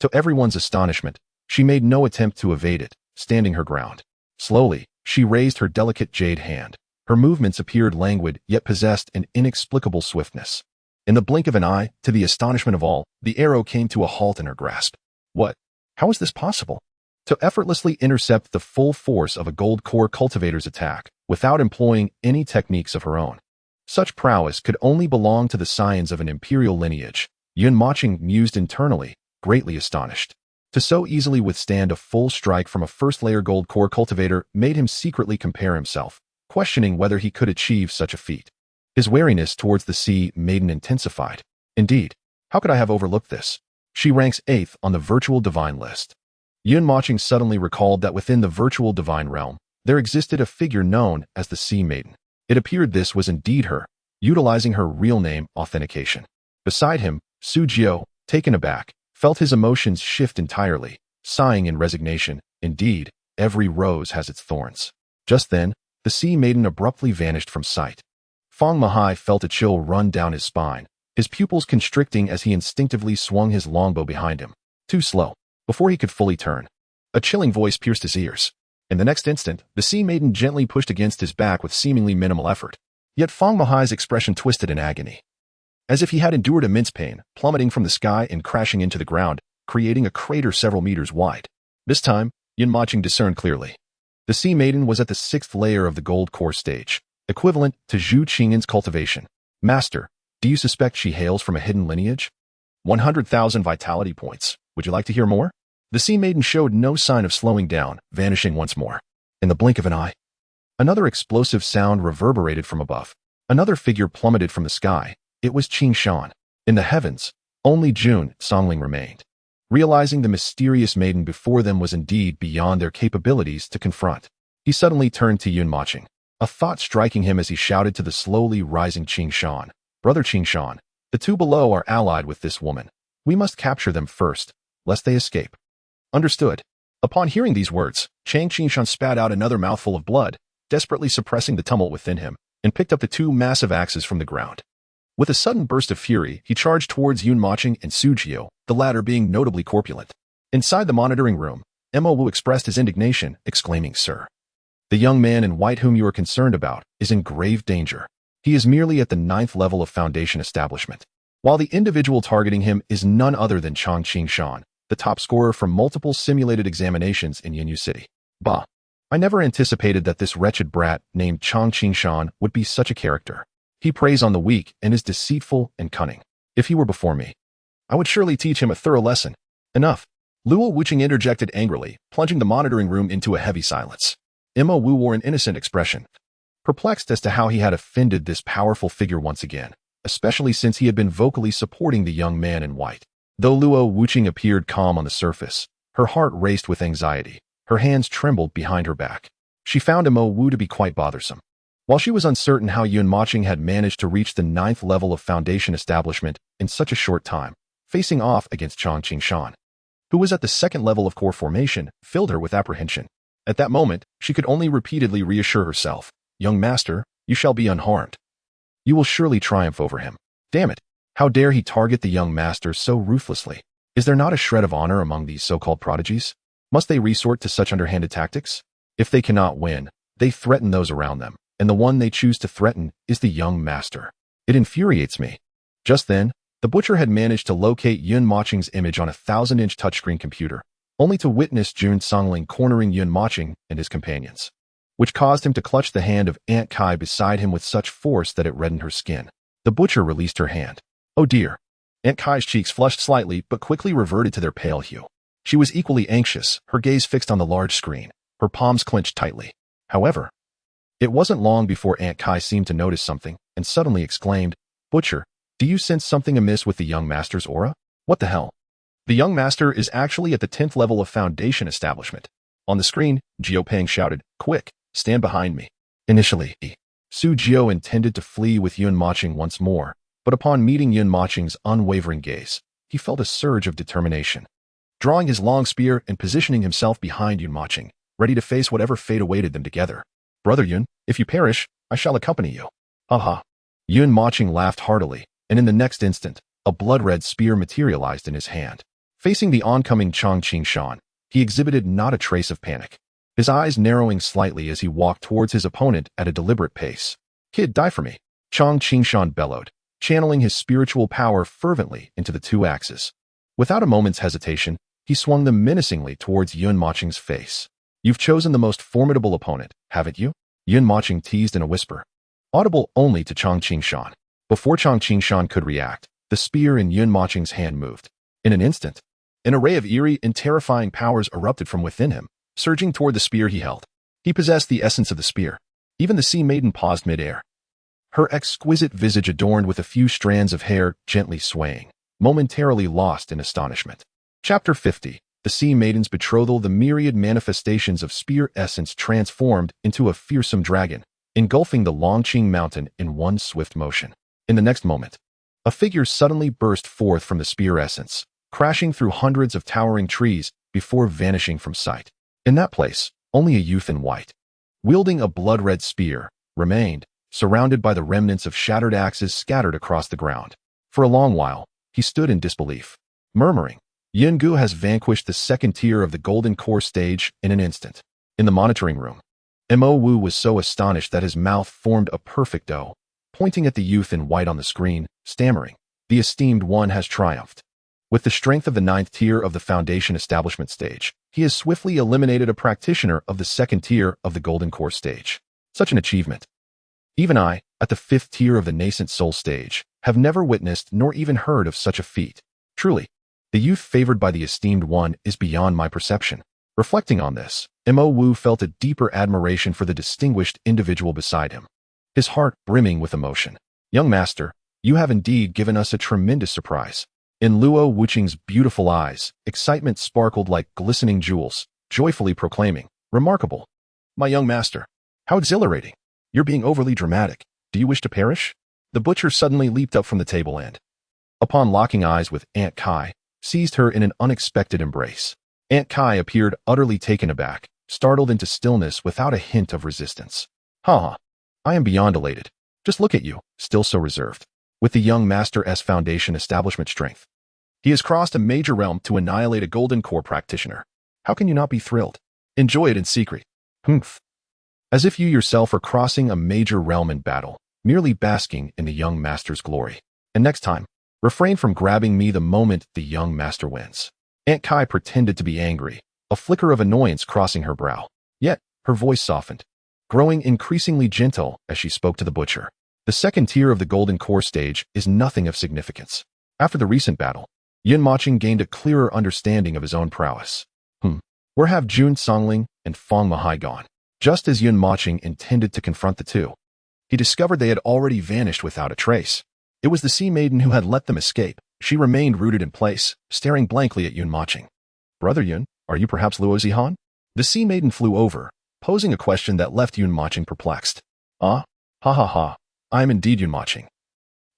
to everyone's astonishment, she made no attempt to evade it, standing her ground. Slowly, she raised her delicate jade hand. Her movements appeared languid, yet possessed an inexplicable swiftness. In the blink of an eye, to the astonishment of all, the arrow came to a halt in her grasp. What? How is this possible? To effortlessly intercept the full force of a gold core cultivator's attack, without employing any techniques of her own. Such prowess could only belong to the scions of an imperial lineage. Yun Mochen mused internally, greatly astonished. To so easily withstand a full strike from a first-layer gold core cultivator made him secretly compare himself, questioning whether he could achieve such a feat. His wariness towards the sea maiden intensified. Indeed, how could I have overlooked this? She ranks 8th on the virtual divine list. Yun Mochen suddenly recalled that within the virtual divine realm, there existed a figure known as the Sea Maiden. It appeared this was indeed her, utilizing her real name authentication. Beside him, Sujio, taken aback, felt his emotions shift entirely, sighing in resignation. Indeed, every rose has its thorns. Just then, the Sea Maiden abruptly vanished from sight. Fong Mahai felt a chill run down his spine, his pupils constricting as he instinctively swung his longbow behind him. Too slow. Before he could fully turn, a chilling voice pierced his ears. In the next instant, the Sea Maiden gently pushed against his back with seemingly minimal effort. Yet Fong Mahai's expression twisted in agony, as if he had endured immense pain, plummeting from the sky and crashing into the ground, creating a crater several meters wide. This time, Yun Mochen discerned clearly. The Sea Maiden was at the 6th layer of the gold core stage, equivalent to Zhu Qing'an's cultivation. Master, do you suspect she hails from a hidden lineage? 100,000 vitality points. Would you like to hear more? The Sea Maiden showed no sign of slowing down, vanishing once more. In the blink of an eye, another explosive sound reverberated from above. Another figure plummeted from the sky. It was Qing Shan. In the heavens, only Jun Songling remained. Realizing the mysterious maiden before them was indeed beyond their capabilities to confront, he suddenly turned to Yun Mochen, a thought striking him as he shouted to the slowly rising Qing Shan. Brother Qing Shan, the two below are allied with this woman. We must capture them first, lest they escape. Understood. Upon hearing these words, Chang Qingshan spat out another mouthful of blood, desperately suppressing the tumult within him, and picked up the two massive axes from the ground. With a sudden burst of fury, he charged towards Yun Mochen and Sujio, the latter being notably corpulent. Inside the monitoring room, Mo Wu expressed his indignation, exclaiming, Sir, the young man in white whom you are concerned about is in grave danger. He is merely at the 9th level of Foundation establishment, while the individual targeting him is none other than Chang Qingshan, the top scorer from multiple simulated examinations in Yinyu City. Bah! I never anticipated that this wretched brat named Chang Qingshan would be such a character. He preys on the weak and is deceitful and cunning. If he were before me, I would surely teach him a thorough lesson. Enough. Luo Wuqing interjected angrily, plunging the monitoring room into a heavy silence. Mo Wu wore an innocent expression, perplexed as to how he had offended this powerful figure once again, especially since he had been vocally supporting the young man in white. Though Luo Wuqing appeared calm on the surface, her heart raced with anxiety. Her hands trembled behind her back. She found Mo Wu to be quite bothersome. While she was uncertain how Yun Mochen had managed to reach the 9th level of Foundation establishment in such a short time, facing off against Chang Qingshan, who was at the 2nd level of core formation, filled her with apprehension. At that moment, she could only repeatedly reassure herself, Young master, you shall be unharmed. You will surely triumph over him. Damn it, how dare he target the young master so ruthlessly? Is there not a shred of honor among these so-called prodigies? Must they resort to such underhanded tactics? If they cannot win, they threaten those around them, and the one they choose to threaten is the young master. It infuriates me. Just then, the butcher had managed to locate Yun Mochen's image on a 1,000-inch touchscreen computer, only to witness Jun Songling cornering Yun Mochen and his companions, which caused him to clutch the hand of Aunt Kai beside him with such force that it reddened her skin. The butcher released her hand. Oh dear. Aunt Kai's cheeks flushed slightly but quickly reverted to their pale hue. She was equally anxious, her gaze fixed on the large screen, her palms clenched tightly. However, it wasn't long before Aunt Kai seemed to notice something and suddenly exclaimed, Butcher, do you sense something amiss with the young master's aura? What the hell? The young master is actually at the 10th level of Foundation establishment. On the screen, Jiao Peng shouted, Quick, stand behind me. Initially, Su Jiao intended to flee with Yun Mochen once more, But upon meeting Yun Moching's unwavering gaze, he felt a surge of determination. Drawing his long spear and positioning himself behind Yun Moching, ready to face whatever fate awaited them together. Brother Yun, if you perish, I shall accompany you. Haha. Yun Moching laughed heartily, and in the next instant, a blood-red spear materialized in his hand. Facing the oncoming Chang Qingshan, he exhibited not a trace of panic, his eyes narrowing slightly as he walked towards his opponent at a deliberate pace. Kid, die for me, Chang Qingshan bellowed, channeling his spiritual power fervently into the two axes. Without a moment's hesitation, he swung them menacingly towards Yun Moching's face. You've chosen the most formidable opponent, haven't you? Yun Moching teased in a whisper, audible only to Chang Qingshan. Before Chang Qingshan could react, the spear in Yun Moching's hand moved. In an instant, an array of eerie and terrifying powers erupted from within him, surging toward the spear he held. He possessed the essence of the spear. Even the sea maiden paused midair, her exquisite visage adorned with a few strands of hair gently swaying, momentarily lost in astonishment. Chapter 50. The Sea Maiden's Betrothal. The myriad manifestations of spear essence transformed into a fearsome dragon, engulfing the Longqing mountain in one swift motion. In the next moment, a figure suddenly burst forth from the spear essence, crashing through hundreds of towering trees before vanishing from sight. In that place, only a youth in white, wielding a blood-red spear, remained, surrounded by the remnants of shattered axes scattered across the ground. For a long while, he stood in disbelief, murmuring, Yin Gu has vanquished the second tier of the Golden Core stage in an instant. In the monitoring room, Mo Wu was so astonished that his mouth formed a perfect O, pointing at the youth in white on the screen, stammering, the esteemed one has triumphed. With the strength of the ninth tier of the Foundation Establishment stage, he has swiftly eliminated a practitioner of the second tier of the Golden Core stage. Such an achievement. Even I, at the fifth tier of the Nascent Soul stage, have never witnessed nor even heard of such a feat. Truly, the youth favored by the esteemed one is beyond my perception. Reflecting on this, Mo Wu felt a deeper admiration for the distinguished individual beside him, his heart brimming with emotion. Young master, you have indeed given us a tremendous surprise. In Luo Wuqing's beautiful eyes, excitement sparkled like glistening jewels, joyfully proclaiming, remarkable. My young master, how exhilarating. You're being overly dramatic. Do you wish to perish? The butcher suddenly leaped up from the table and, upon locking eyes with Aunt Kai, seized her in an unexpected embrace. Aunt Kai appeared utterly taken aback, startled into stillness without a hint of resistance. Ha! I am beyond elated. Just look at you, still so reserved. With the young master's Foundation Establishment strength, he has crossed a major realm to annihilate a Golden Core practitioner. How can you not be thrilled? Enjoy it in secret. Humph. As if you yourself are crossing a major realm in battle, merely basking in the young master's glory. And next time, refrain from grabbing me the moment the young master wins. Aunt Kai pretended to be angry, a flicker of annoyance crossing her brow. Yet, her voice softened, growing increasingly gentle as she spoke to the butcher. The second tier of the Golden Core stage is nothing of significance. After the recent battle, Yun Moching gained a clearer understanding of his own prowess. Where have Jun Songling and Fong Mahai gone? Just as Yun Moching intended to confront the two, he discovered they had already vanished without a trace. It was the Sea Maiden who had let them escape. She remained rooted in place, staring blankly at Yun Moching. Brother Yun, are you perhaps Luo Zihan? The Sea Maiden flew over, posing a question that left Yun Moching perplexed. Ah? Ha ha ha. I am indeed Yun Moching.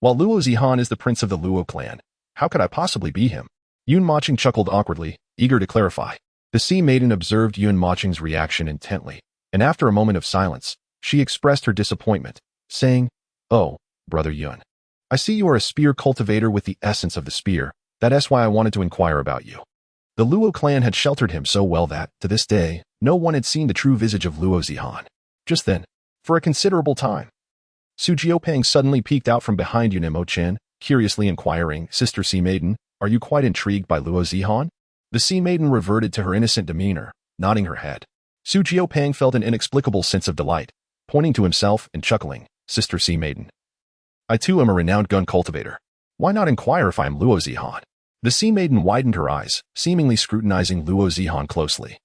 While Luo Zihan is the prince of the Luo clan, how could I possibly be him? Yun Moching chuckled awkwardly, eager to clarify. The Sea Maiden observed Yun Moching's reaction intently, and after a moment of silence, she expressed her disappointment, saying, Oh, Brother Yun, I see you are a spear cultivator with the essence of the spear. That's why I wanted to inquire about you. The Luo clan had sheltered him so well that, to this day, no one had seen the true visage of Luo Zihan. Just then, for a considerable time, Su Jiopang suddenly peeked out from behind Yun Mochen, curiously inquiring, Sister Sea Maiden, are you quite intrigued by Luo Zihan? The Sea Maiden reverted to her innocent demeanor, nodding her head. Su Jiopang felt an inexplicable sense of delight, pointing to himself and chuckling, Sister Sea Maiden. I too am a renowned gun cultivator. Why not inquire if I am Luo Zihan? The Sea Maiden widened her eyes, seemingly scrutinizing Luo Zihan closely,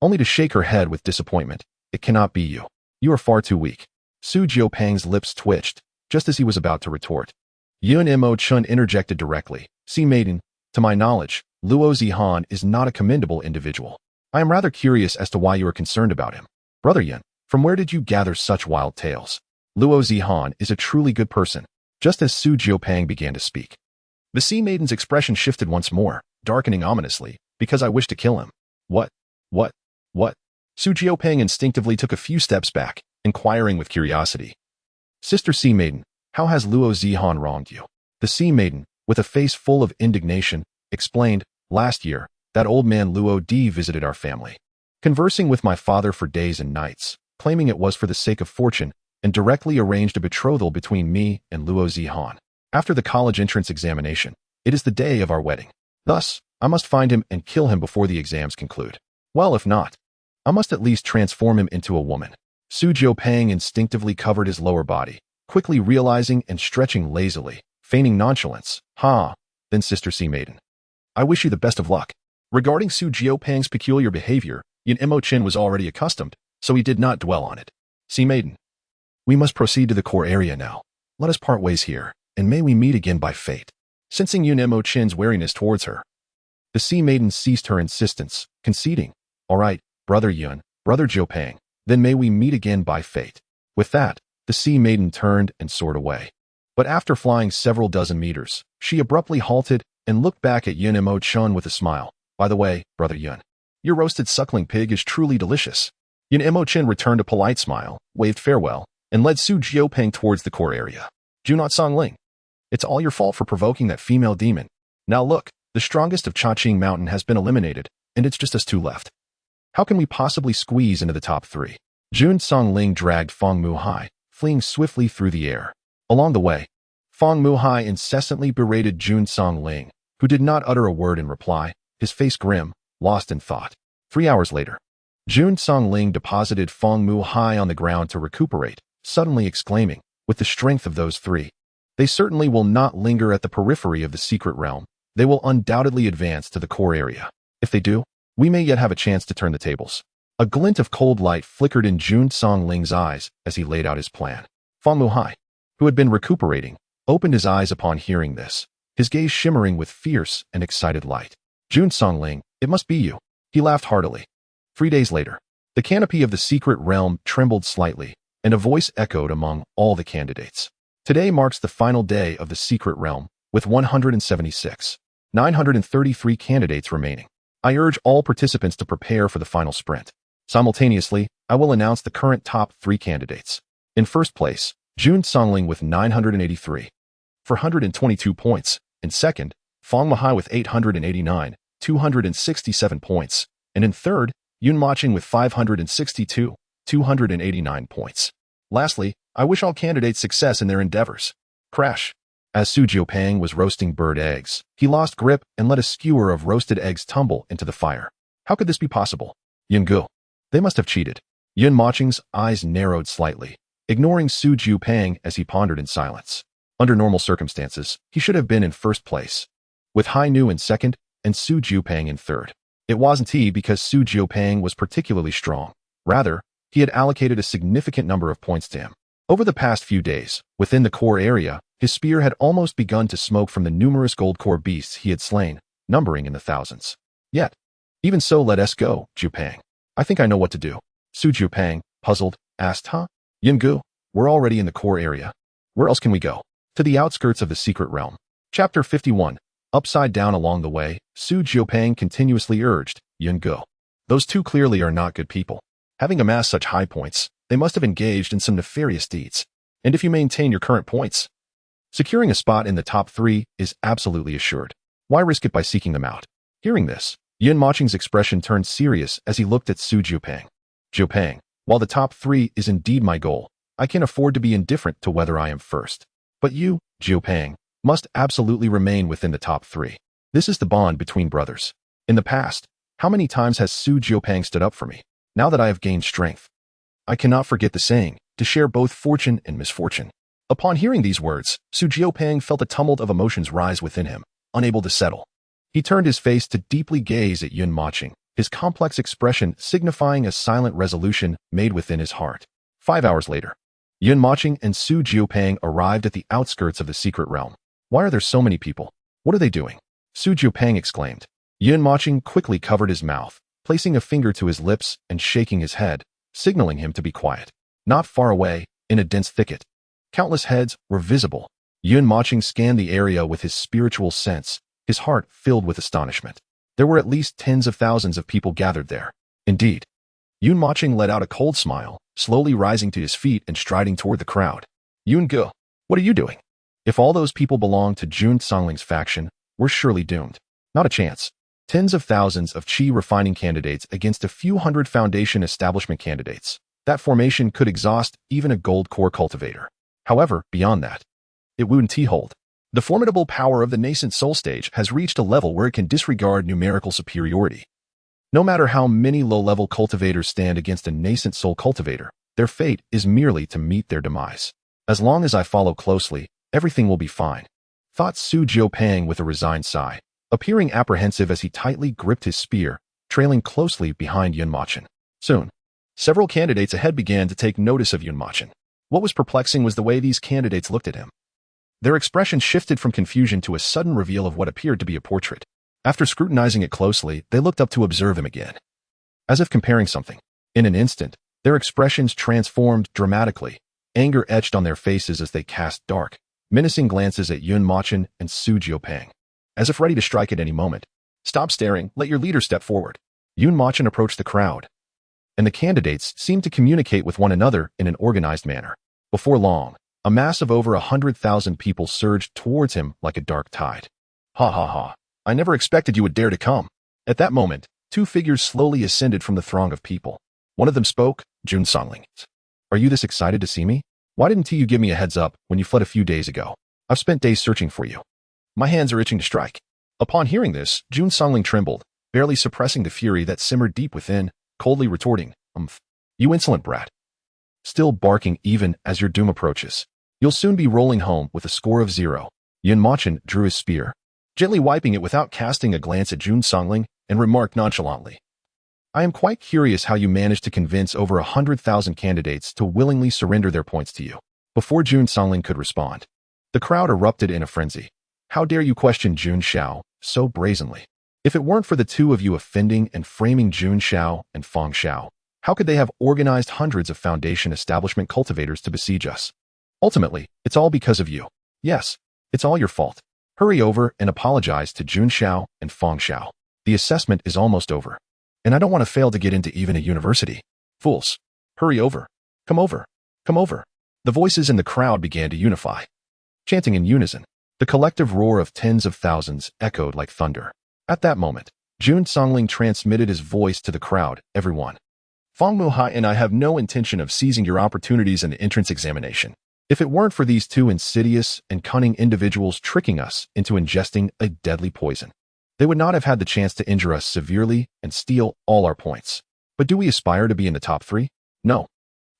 only to shake her head with disappointment. It cannot be you. You are far too weak. Su Jiopang's lips twitched, just as he was about to retort. Yun Mo Chun interjected directly. Sea Maiden, to my knowledge, Luo Zihan is not a commendable individual. I am rather curious as to why you are concerned about him. Brother Yun, from where did you gather such wild tales? Luo Zihan is a truly good person. just as Su Jiupang began to speak. The Sea Maiden's expression shifted once more, darkening ominously, because I wish to kill him. What? What? What? Su Jiupang instinctively took a few steps back, inquiring with curiosity. Sister Sea Maiden, how has Luo Zihan wronged you? The Sea Maiden, with a face full of indignation, explained, last year, that old man Luo Di visited our family, conversing with my father for days and nights, claiming it was for the sake of fortune, and directly arranged a betrothal between me and Luo Zihan. After the college entrance examination, it is the day of our wedding. Thus, I must find him and kill him before the exams conclude. Well, if not, I must at least transform him into a woman. Su Jiupang instinctively covered his lower body, quickly realizing and stretching lazily, feigning nonchalance. Then Sister Sea Maiden, I wish you the best of luck. Regarding Su Jiupang's peculiar behavior, Mochen was already accustomed, so he did not dwell on it. Sea Maiden, we must proceed to the core area now. Let us part ways here, and may we meet again by fate. Sensing Mochen's wariness towards her, the Sea Maiden ceased her insistence, conceding, all right, Brother Yun, Brother Jiupang, then may we meet again by fate. With that, the Sea Maiden turned and soared away. But after flying several dozen meters, she abruptly halted and looked back at Mochen with a smile. By the way, Brother Yun, your roasted suckling pig is truly delicious. Mochen returned a polite smile, waved farewell, and led Su Jiupang towards the core area. Junot Songling, it's all your fault for provoking that female demon. Now look, the strongest of Chaqing Mountain has been eliminated, and it's just us two left. How can we possibly squeeze into the top 3? Jun Songling dragged Feng Muhai, fleeing swiftly through the air. Along the way, Feng Muhai incessantly berated Jun Songling, who did not utter a word in reply, his face grim, lost in thought. 3 hours later, Jun Songling deposited Feng Muhai on the ground to recuperate, suddenly exclaiming, with the strength of those 3, they certainly will not linger at the periphery of the secret realm. They will undoubtedly advance to the core area. If they do, we may yet have a chance to turn the tables. A glint of cold light flickered in Jun Songling's eyes as he laid out his plan. Feng Muhai, who had been recuperating, opened his eyes upon hearing this, his gaze shimmering with fierce and excited light. Jun Songling, it must be you. He laughed heartily. 3 days later, the canopy of the secret realm trembled slightly, and a voice echoed among all the candidates. Today marks the final day of the secret realm, with 933 candidates remaining. I urge all participants to prepare for the final sprint. Simultaneously, I will announce the current top 3 candidates. In first place, Jun Songling with 983, 422 points. In second, Feng Muhai with 889, 267 points. And in third, Yun Mochen with 562, 289 points. Lastly, I wish all candidates success in their endeavors. Crash. As Su Jiupang was roasting bird eggs, he lost grip and let a skewer of roasted eggs tumble into the fire. How could this be possible? Yungu. They must have cheated. Yun Mochen's eyes narrowed slightly, ignoring Su Jiupang as he pondered in silence. Under normal circumstances, he should have been in first place, with Hai Nu in second and Su Jiupang in third. It wasn't he because Su Jiupang was particularly strong. Rather, he had allocated a significant number of points to him. Over the past few days, within the core area, his spear had almost begun to smoke from the numerous gold core beasts he had slain, numbering in the thousands. Yet, even so, let us go, Jiupang. I think I know what to do. Su Jiupang, puzzled, asked, Yungu, we're already in the core area. Where else can we go? To the outskirts of the secret realm. Chapter 51. Upside down along the way, Su Jiupang continuously urged, Yungu. Those two clearly are not good people. Having amassed such high points, they must have engaged in some nefarious deeds. And if you maintain your current points, securing a spot in the top 3 is absolutely assured. Why risk it by seeking them out? Hearing this, Yun Mochen's expression turned serious as he looked at Su Jiupang. Jiupang, while the top 3 is indeed my goal, I can afford to be indifferent to whether I am first. But you, Jiupang, must absolutely remain within the top 3. This is the bond between brothers. In the past, how many times has Su Jiupang stood up for me? Now that I have gained strength, I cannot forget the saying, to share both fortune and misfortune. Upon hearing these words, Su Jiupang felt a tumult of emotions rise within him, unable to settle. He turned his face to deeply gaze at Yun Mochen, his complex expression signifying a silent resolution made within his heart. 5 hours later, Yun Mochen and Su Jiupang arrived at the outskirts of the secret realm. Why are there so many people? What are they doing? Su Jiupang exclaimed. Yun Mochen quickly covered his mouth, placing a finger to his lips and shaking his head, signaling him to be quiet. Not far away, in a dense thicket, countless heads were visible, Yun Mochen scanned the area with his spiritual sense, his heart filled with astonishment. There were at least tens of thousands of people gathered there. Indeed. Yun Mochen let out a cold smile, slowly rising to his feet and striding toward the crowd. Yun Ge, what are you doing? If all those people belong to Jun Songling's faction, we're surely doomed. Not a chance. Tens of thousands of Qi refining candidates against a few hundred Foundation establishment candidates. That formation could exhaust even a gold core cultivator. However, beyond that, it wouldn't hold. The formidable power of the nascent soul stage has reached a level where it can disregard numerical superiority. No matter how many low-level cultivators stand against a nascent soul cultivator, their fate is merely to meet their demise. As long as I follow closely, everything will be fine, thought Su Jiupang with a resigned sigh, appearing apprehensive as he tightly gripped his spear, trailing closely behind Yun Mochen. Soon, several candidates ahead began to take notice of Yun Mochen. What was perplexing was the way these candidates looked at him. Their expression shifted from confusion to a sudden reveal of what appeared to be a portrait. After scrutinizing it closely, they looked up to observe him again. As if comparing something. In an instant, their expressions transformed dramatically. Anger etched on their faces as they cast dark, menacing glances at Yun Mochen and Su Jiupang, as if ready to strike at any moment. Stop staring, let your leader step forward. Yun Mochen approached the crowd, and the candidates seemed to communicate with one another in an organized manner. Before long, a mass of over 100,000 people surged towards him like a dark tide. Ha ha ha. I never expected you would dare to come. At that moment, two figures slowly ascended from the throng of people. One of them spoke, Jun Songling. Are you this excited to see me? Why didn't you give me a heads up when you fled a few days ago? I've spent days searching for you. My hands are itching to strike. Upon hearing this, Jun Songling trembled, barely suppressing the fury that simmered deep within, coldly retorting, You insolent brat. Still barking even as your doom approaches. You'll soon be rolling home with a score of 0. Yun Mochen drew his spear, gently wiping it without casting a glance at Jun Songling, and remarked nonchalantly, I am quite curious how you managed to convince over 100,000 candidates to willingly surrender their points to you. Before Jun Songling could respond, the crowd erupted in a frenzy. How dare you question Jun Xiao so brazenly? If it weren't for the two of you offending and framing Jun Xiao and Feng Xiao, how could they have organized hundreds of Foundation establishment cultivators to besiege us? Ultimately, it's all because of you. Yes, it's all your fault. Hurry over and apologize to Jun Xiao and Feng Xiao. The assessment is almost over, and I don't want to fail to get into even a university. Fools, hurry over. Come over. Come over. The voices in the crowd began to unify. Chanting in unison, the collective roar of tens of thousands echoed like thunder. At that moment, Jun Songling transmitted his voice to the crowd, everyone. Feng Muhai and I have no intention of seizing your opportunities in the entrance examination. If it weren't for these two insidious and cunning individuals tricking us into ingesting a deadly poison, they would not have had the chance to injure us severely and steal all our points. But do we aspire to be in the top 3? No.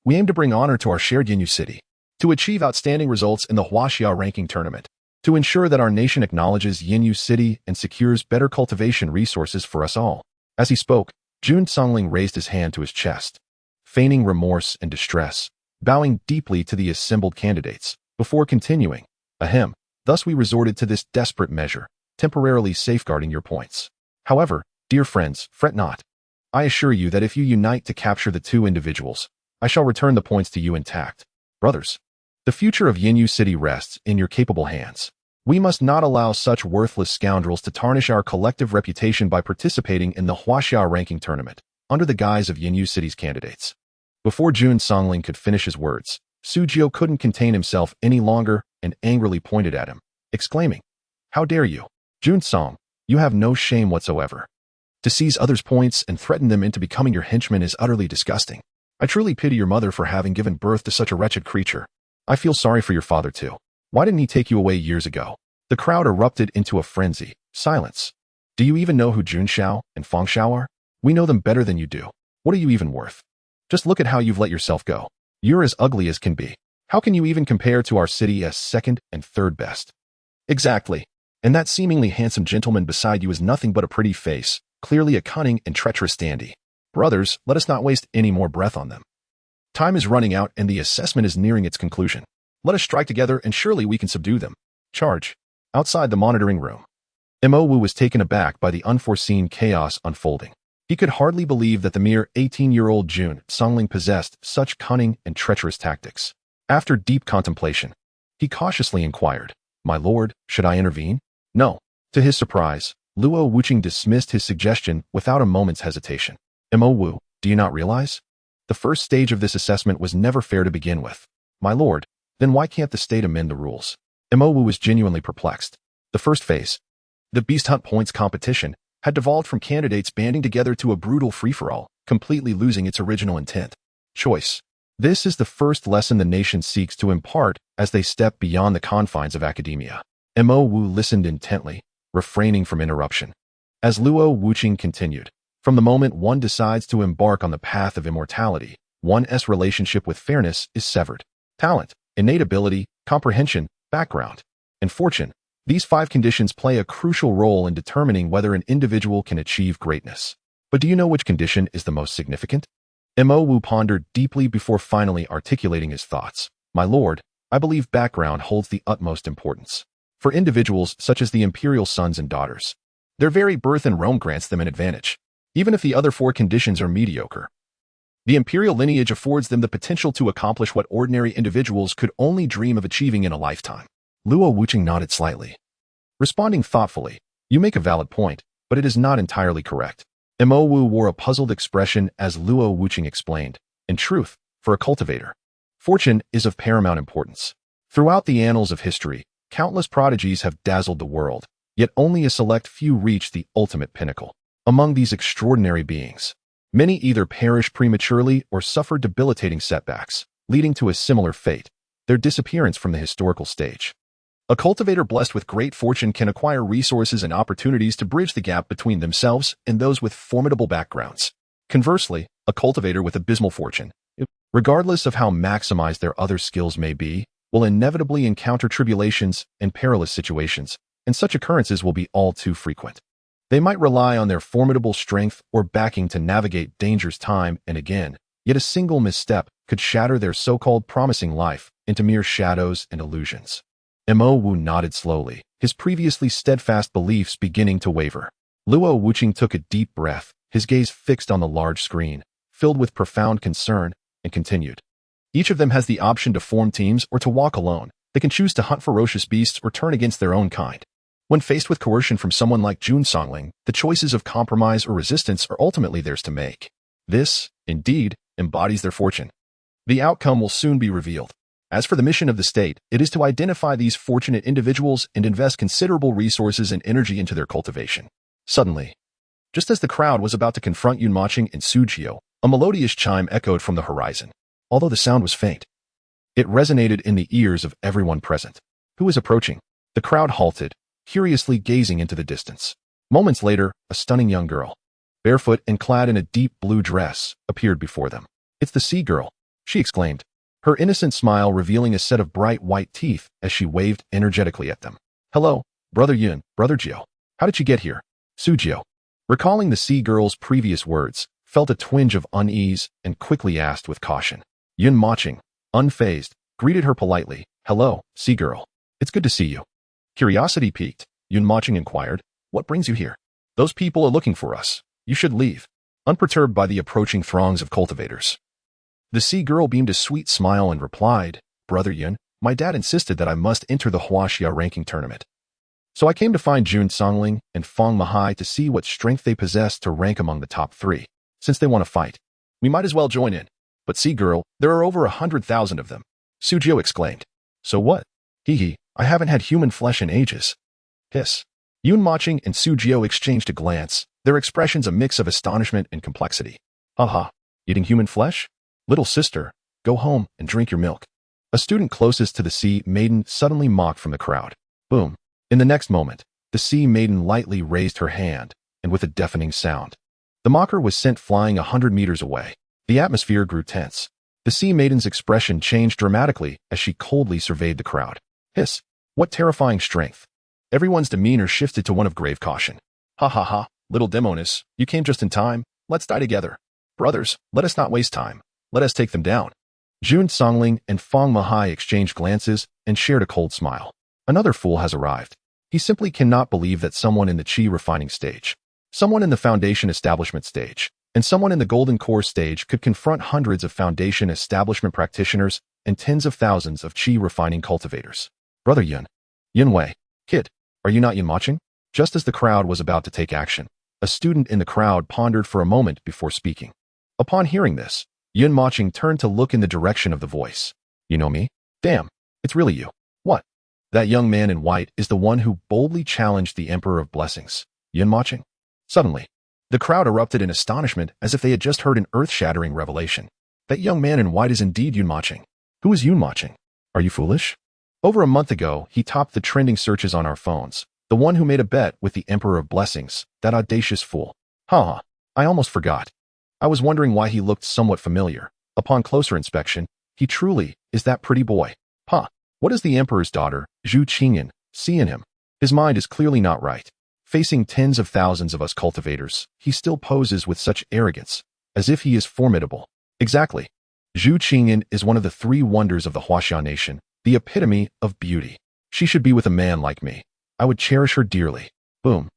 We aim to bring honor to our shared Yinyu city, to achieve outstanding results in the Huaxia ranking tournament, to ensure that our nation acknowledges Yinyu city and secures better cultivation resources for us all. As he spoke, Jun Songling raised his hand to his chest, feigning remorse and distress, bowing deeply to the assembled candidates, before continuing, Ahem, thus we resorted to this desperate measure, temporarily safeguarding your points. However, dear friends, fret not. I assure you that if you unite to capture the two individuals, I shall return the points to you intact. Brothers, the future of Yinyu City rests in your capable hands. We must not allow such worthless scoundrels to tarnish our collective reputation by participating in the Huaxia ranking tournament, under the guise of Yinyu City's candidates. Before Jun Songling could finish his words, Su Jiu couldn't contain himself any longer and angrily pointed at him, exclaiming, How dare you? Jun Song, you have no shame whatsoever. To seize others' points and threaten them into becoming your henchmen is utterly disgusting. I truly pity your mother for having given birth to such a wretched creature. I feel sorry for your father too. Why didn't he take you away years ago? The crowd erupted into a frenzy. Silence. Do you even know who Jun Xiao and Feng Xiao are? We know them better than you do. What are you even worth? Just look at how you've let yourself go. You're as ugly as can be. How can you even compare to our city as second and third best? Exactly. And that seemingly handsome gentleman beside you is nothing but a pretty face, clearly a cunning and treacherous dandy. Brothers, let us not waste any more breath on them. Time is running out and the assessment is nearing its conclusion. Let us strike together and surely we can subdue them. Charge. Outside the monitoring room, Mo Wu was taken aback by the unforeseen chaos unfolding. He could hardly believe that the mere 18-year-old Jun Songling possessed such cunning and treacherous tactics. After deep contemplation, He cautiously inquired, "My lord, should I intervene?" "No." To his surprise, Luo Wuqing dismissed his suggestion without a moment's hesitation. "Mo Wu, do you not realize? The first stage of this assessment was never fair to begin with." "My lord, then why can't the state amend the rules?" Mo Wu was genuinely perplexed. The first phase, the Beast Hunt Points competition, had devolved from candidates banding together to a brutal free-for-all, completely losing its original intent. Choice. This is the first lesson the nation seeks to impart as they step beyond the confines of academia. Mo Wu listened intently, refraining from interruption. As Luo Wuqing continued, from the moment one decides to embark on the path of immortality, one's relationship with fairness is severed. Talent, innate ability, comprehension, background, and fortune. These 5 conditions play a crucial role in determining whether an individual can achieve greatness. But do you know which condition is the most significant? Mo Wu pondered deeply before finally articulating his thoughts. "My lord, I believe background holds the utmost importance. For individuals such as the imperial sons and daughters, their very birth in Rome grants them an advantage. Even if the other 4 conditions are mediocre, the imperial lineage affords them the potential to accomplish what ordinary individuals could only dream of achieving in a lifetime." Luo Wuqing nodded slightly. Responding thoughtfully, "You make a valid point, but it is not entirely correct." Mo Wu wore a puzzled expression as Luo Wuqing explained. "In truth, for a cultivator, fortune is of paramount importance. Throughout the annals of history, countless prodigies have dazzled the world, yet only a select few reach the ultimate pinnacle. Among these extraordinary beings, many either perish prematurely or suffer debilitating setbacks, leading to a similar fate, their disappearance from the historical stage. A cultivator blessed with great fortune can acquire resources and opportunities to bridge the gap between themselves and those with formidable backgrounds. Conversely, a cultivator with abysmal fortune, regardless of how maximized their other skills may be, will inevitably encounter tribulations and perilous situations, and such occurrences will be all too frequent. They might rely on their formidable strength or backing to navigate dangers time and again, yet a single misstep could shatter their so-called promising life into mere shadows and illusions." Mo Wu nodded slowly, his previously steadfast beliefs beginning to waver. Luo Wuqing took a deep breath, his gaze fixed on the large screen, filled with profound concern, and continued. "Each of them has the option to form teams or to walk alone. They can choose to hunt ferocious beasts or turn against their own kind. When faced with coercion from someone like Jun Songling, the choices of compromise or resistance are ultimately theirs to make. This, indeed, embodies their fortune. The outcome will soon be revealed. As for the mission of the state, it is to identify these fortunate individuals and invest considerable resources and energy into their cultivation." Suddenly, just as the crowd was about to confront Yun Mochen and Su Jiao, a melodious chime echoed from the horizon. Although the sound was faint, it resonated in the ears of everyone present. "Who is approaching?" The crowd halted, curiously gazing into the distance. Moments later, a stunning young girl, barefoot and clad in a deep blue dress, appeared before them. "It's the sea girl," she exclaimed, her innocent smile revealing a set of bright white teeth as she waved energetically at them. "Hello, Brother Yun, Brother Jiao. How did you get here?" Su Jiao, recalling the sea girl's previous words, felt a twinge of unease and quickly asked with caution. Yun Mochen, unfazed, greeted her politely. "Hello, sea girl. It's good to see you." Curiosity piqued, Yun Mochen inquired, "What brings you here?" "Those people are looking for us. You should leave." Unperturbed by the approaching throngs of cultivators, the sea girl beamed a sweet smile and replied, "Brother Yun, my dad insisted that I must enter the Huaxia ranking tournament. So I came to find Jun Songling and Fang Mahai to see what strength they possess to rank among the top 3. Since they want to fight, we might as well join in." "But sea girl, there are over 100,000 of them," Su Jiao exclaimed. "So what? Hee, I haven't had human flesh in ages." Hiss. Yun Mochen and Su Jiao exchanged a glance, their expressions a mix of astonishment and complexity. "Haha, eating human flesh? Little sister, go home and drink your milk." A student closest to the sea maiden suddenly mocked from the crowd. Boom. In the next moment, the sea maiden lightly raised her hand, and with a deafening sound, the mocker was sent flying 100 meters away. The atmosphere grew tense. The sea maiden's expression changed dramatically as she coldly surveyed the crowd. Hiss. What terrifying strength. Everyone's demeanor shifted to one of grave caution. "Ha ha ha, little demoness, you came just in time. Let's die together. Brothers, let us not waste time. Let us take them down." Jun Songling and Fang Mahai exchanged glances and shared a cold smile. Another fool has arrived. He simply cannot believe that someone in the Qi refining stage, someone in the foundation establishment stage, and someone in the Golden Core stage could confront hundreds of Foundation establishment practitioners and tens of thousands of Qi refining cultivators. Brother Yun. Yun Wei. Kid, are you not Yun Mochen? Just as the crowd was about to take action, a student in the crowd pondered for a moment before speaking. Upon hearing this, Yun Mochen turned to look in the direction of the voice. You know me? Damn, it's really you. What? That young man in white is the one who boldly challenged the Emperor of Blessings, Yun Mochen. Suddenly, the crowd erupted in astonishment as if they had just heard an earth-shattering revelation. That young man in white is indeed Yun Mochen. Who is Yun Mochen? Are you foolish? Over a month ago, he topped the trending searches on our phones, the one who made a bet with the Emperor of Blessings, that audacious fool. I almost forgot. I was wondering why he looked somewhat familiar. Upon closer inspection, he truly is that pretty boy. What does the Emperor's daughter, Zhu Qingyan, see in him? His mind is clearly not right. Facing tens of thousands of us cultivators, he still poses with such arrogance, as if he is formidable. Exactly. Zhu Qingyan is one of the three wonders of the Huaxia nation, the epitome of beauty. She should be with a man like me. I would cherish her dearly. Boom.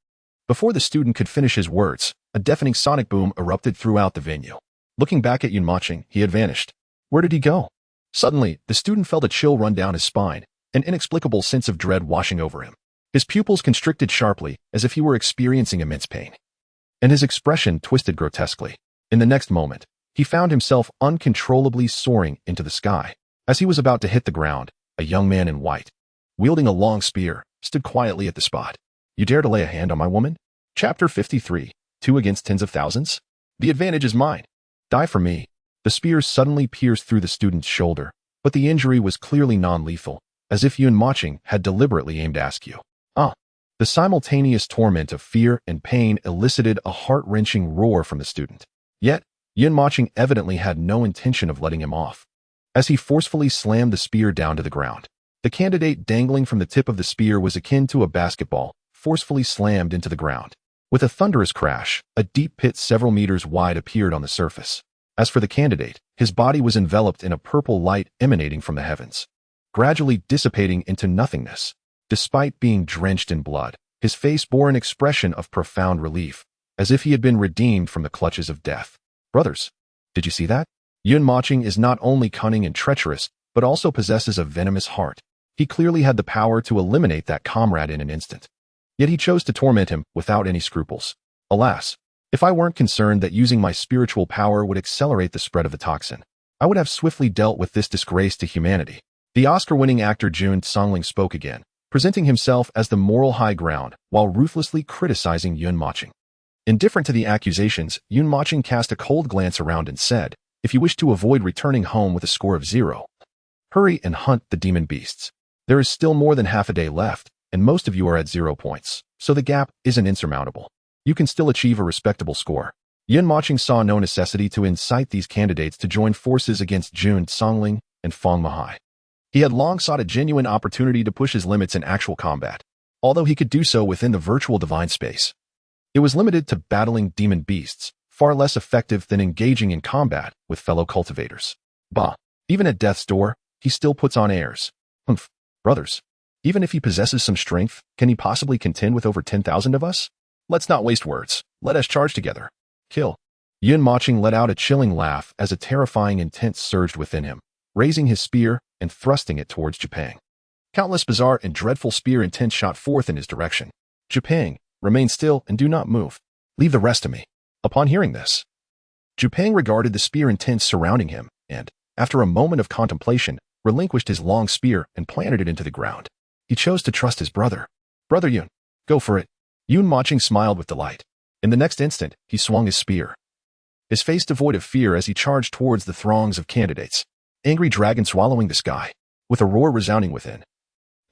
Before the student could finish his words, a deafening sonic boom erupted throughout the venue. Looking back at Yun Mochen, he had vanished. Where did he go? Suddenly, the student felt a chill run down his spine, an inexplicable sense of dread washing over him. His pupils constricted sharply, as if he were experiencing immense pain. And his expression twisted grotesquely. In the next moment, he found himself uncontrollably soaring into the sky. As he was about to hit the ground, a young man in white, wielding a long spear, stood quietly at the spot. You dare to lay a hand on my woman? Chapter 53, 2 against tens of thousands? The advantage is mine. Die for me. The spear suddenly pierced through the student's shoulder, but the injury was clearly non-lethal, as if Yun Mochen had deliberately aimed askew. The simultaneous torment of fear and pain elicited a heart-wrenching roar from the student. Yet, Yun Mochen evidently had no intention of letting him off. As he forcefully slammed the spear down to the ground, the candidate dangling from the tip of the spear was akin to a basketball, forcefully slammed into the ground. With a thunderous crash, a deep pit several meters wide appeared on the surface. As for the candidate, his body was enveloped in a purple light emanating from the heavens, gradually dissipating into nothingness. Despite being drenched in blood, his face bore an expression of profound relief, as if he had been redeemed from the clutches of death. Brothers, did you see that? Yun Mochen is not only cunning and treacherous, but also possesses a venomous heart. He clearly had the power to eliminate that comrade in an instant. Yet he chose to torment him without any scruples. Alas, if I weren't concerned that using my spiritual power would accelerate the spread of the toxin, I would have swiftly dealt with this disgrace to humanity. The Oscar-winning actor Jun Songling spoke again, presenting himself as the moral high ground while ruthlessly criticizing Yun Mochen. Indifferent to the accusations, Yun Mochen cast a cold glance around and said, if you wish to avoid returning home with a score of 0, hurry and hunt the demon beasts. There is still more than half a day left, and most of you are at 0 points, so the gap isn't insurmountable. You can still achieve a respectable score. Yun Mochen saw no necessity to incite these candidates to join forces against Jun Songling and Feng Mahai. He had long sought a genuine opportunity to push his limits in actual combat, although he could do so within the virtual divine space. It was limited to battling demon beasts, far less effective than engaging in combat with fellow cultivators. Even at death's door, he still puts on airs. Brothers, even if he possesses some strength, can he possibly contend with over 10,000 of us? Let's not waste words. Let us charge together. Kill. Yun Mochen let out a chilling laugh as a terrifying intent surged within him, raising his spear and thrusting it towards Japang. Countless bizarre and dreadful spear intents shot forth in his direction. Japang, remain still and do not move. Leave the rest to me. Upon hearing this, Japang regarded the spear intents surrounding him and, after a moment of contemplation, relinquished his long spear and planted it into the ground. He chose to trust his brother. Brother Yun, go for it. Yun Mochen smiled with delight. In the next instant, he swung his spear, his face devoid of fear as he charged towards the throngs of candidates, angry dragon swallowing the sky, with a roar resounding within.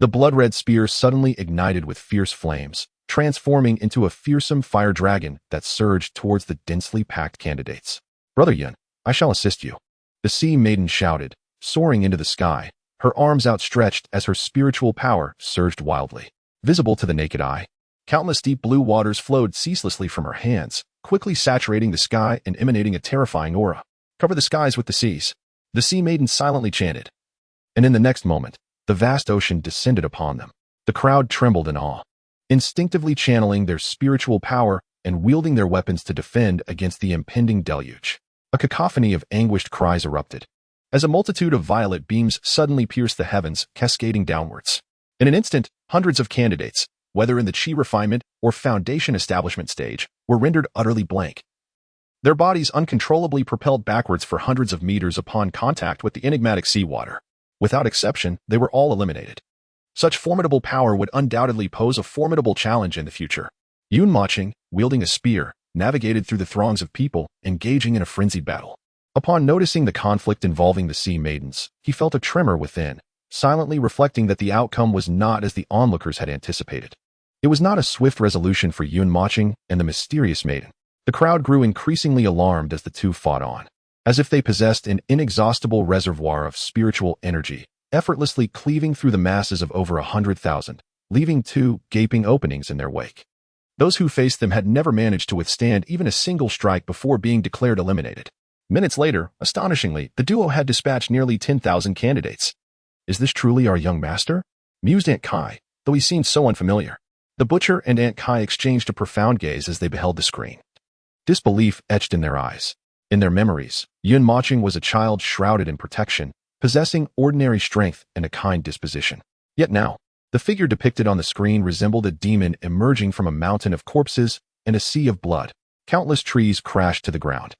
The blood-red spear suddenly ignited with fierce flames, transforming into a fearsome fire dragon that surged towards the densely packed candidates. Brother Yun, I shall assist you. The sea maiden shouted, soaring into the sky, her arms outstretched as her spiritual power surged wildly. Visible to the naked eye, countless deep blue waters flowed ceaselessly from her hands, quickly saturating the sky and emanating a terrifying aura. Cover the skies with the seas. The sea maiden silently chanted. And in the next moment, the vast ocean descended upon them. The crowd trembled in awe. Instinctively channeling their spiritual power, and wielding their weapons to defend against the impending deluge. A cacophony of anguished cries erupted, as a multitude of violet beams suddenly pierced the heavens, cascading downwards. In an instant, hundreds of candidates, whether in the chi refinement or foundation establishment stage, were rendered utterly blank. Their bodies uncontrollably propelled backwards for hundreds of meters upon contact with the enigmatic seawater. Without exception, they were all eliminated. Such formidable power would undoubtedly pose a formidable challenge in the future. Yun Mochen, wielding a spear, navigated through the throngs of people, engaging in a frenzied battle. Upon noticing the conflict involving the sea maidens, he felt a tremor within, silently reflecting that the outcome was not as the onlookers had anticipated. It was not a swift resolution for Yun Mochen and the mysterious maiden. The crowd grew increasingly alarmed as the two fought on, as if they possessed an inexhaustible reservoir of spiritual energy, effortlessly cleaving through the masses of over 100,000, leaving two gaping openings in their wake. Those who faced them had never managed to withstand even a single strike before being declared eliminated. Minutes later, astonishingly, the duo had dispatched nearly 10,000 candidates. "Is this truly our young master?" mused Aunt Kai, though he seemed so unfamiliar. The butcher and Aunt Kai exchanged a profound gaze as they beheld the screen. Disbelief etched in their eyes. In their memories, Yun Mochen was a child shrouded in protection, possessing ordinary strength and a kind disposition. Yet now, the figure depicted on the screen resembled a demon emerging from a mountain of corpses and a sea of blood. Countless trees crashed to the ground,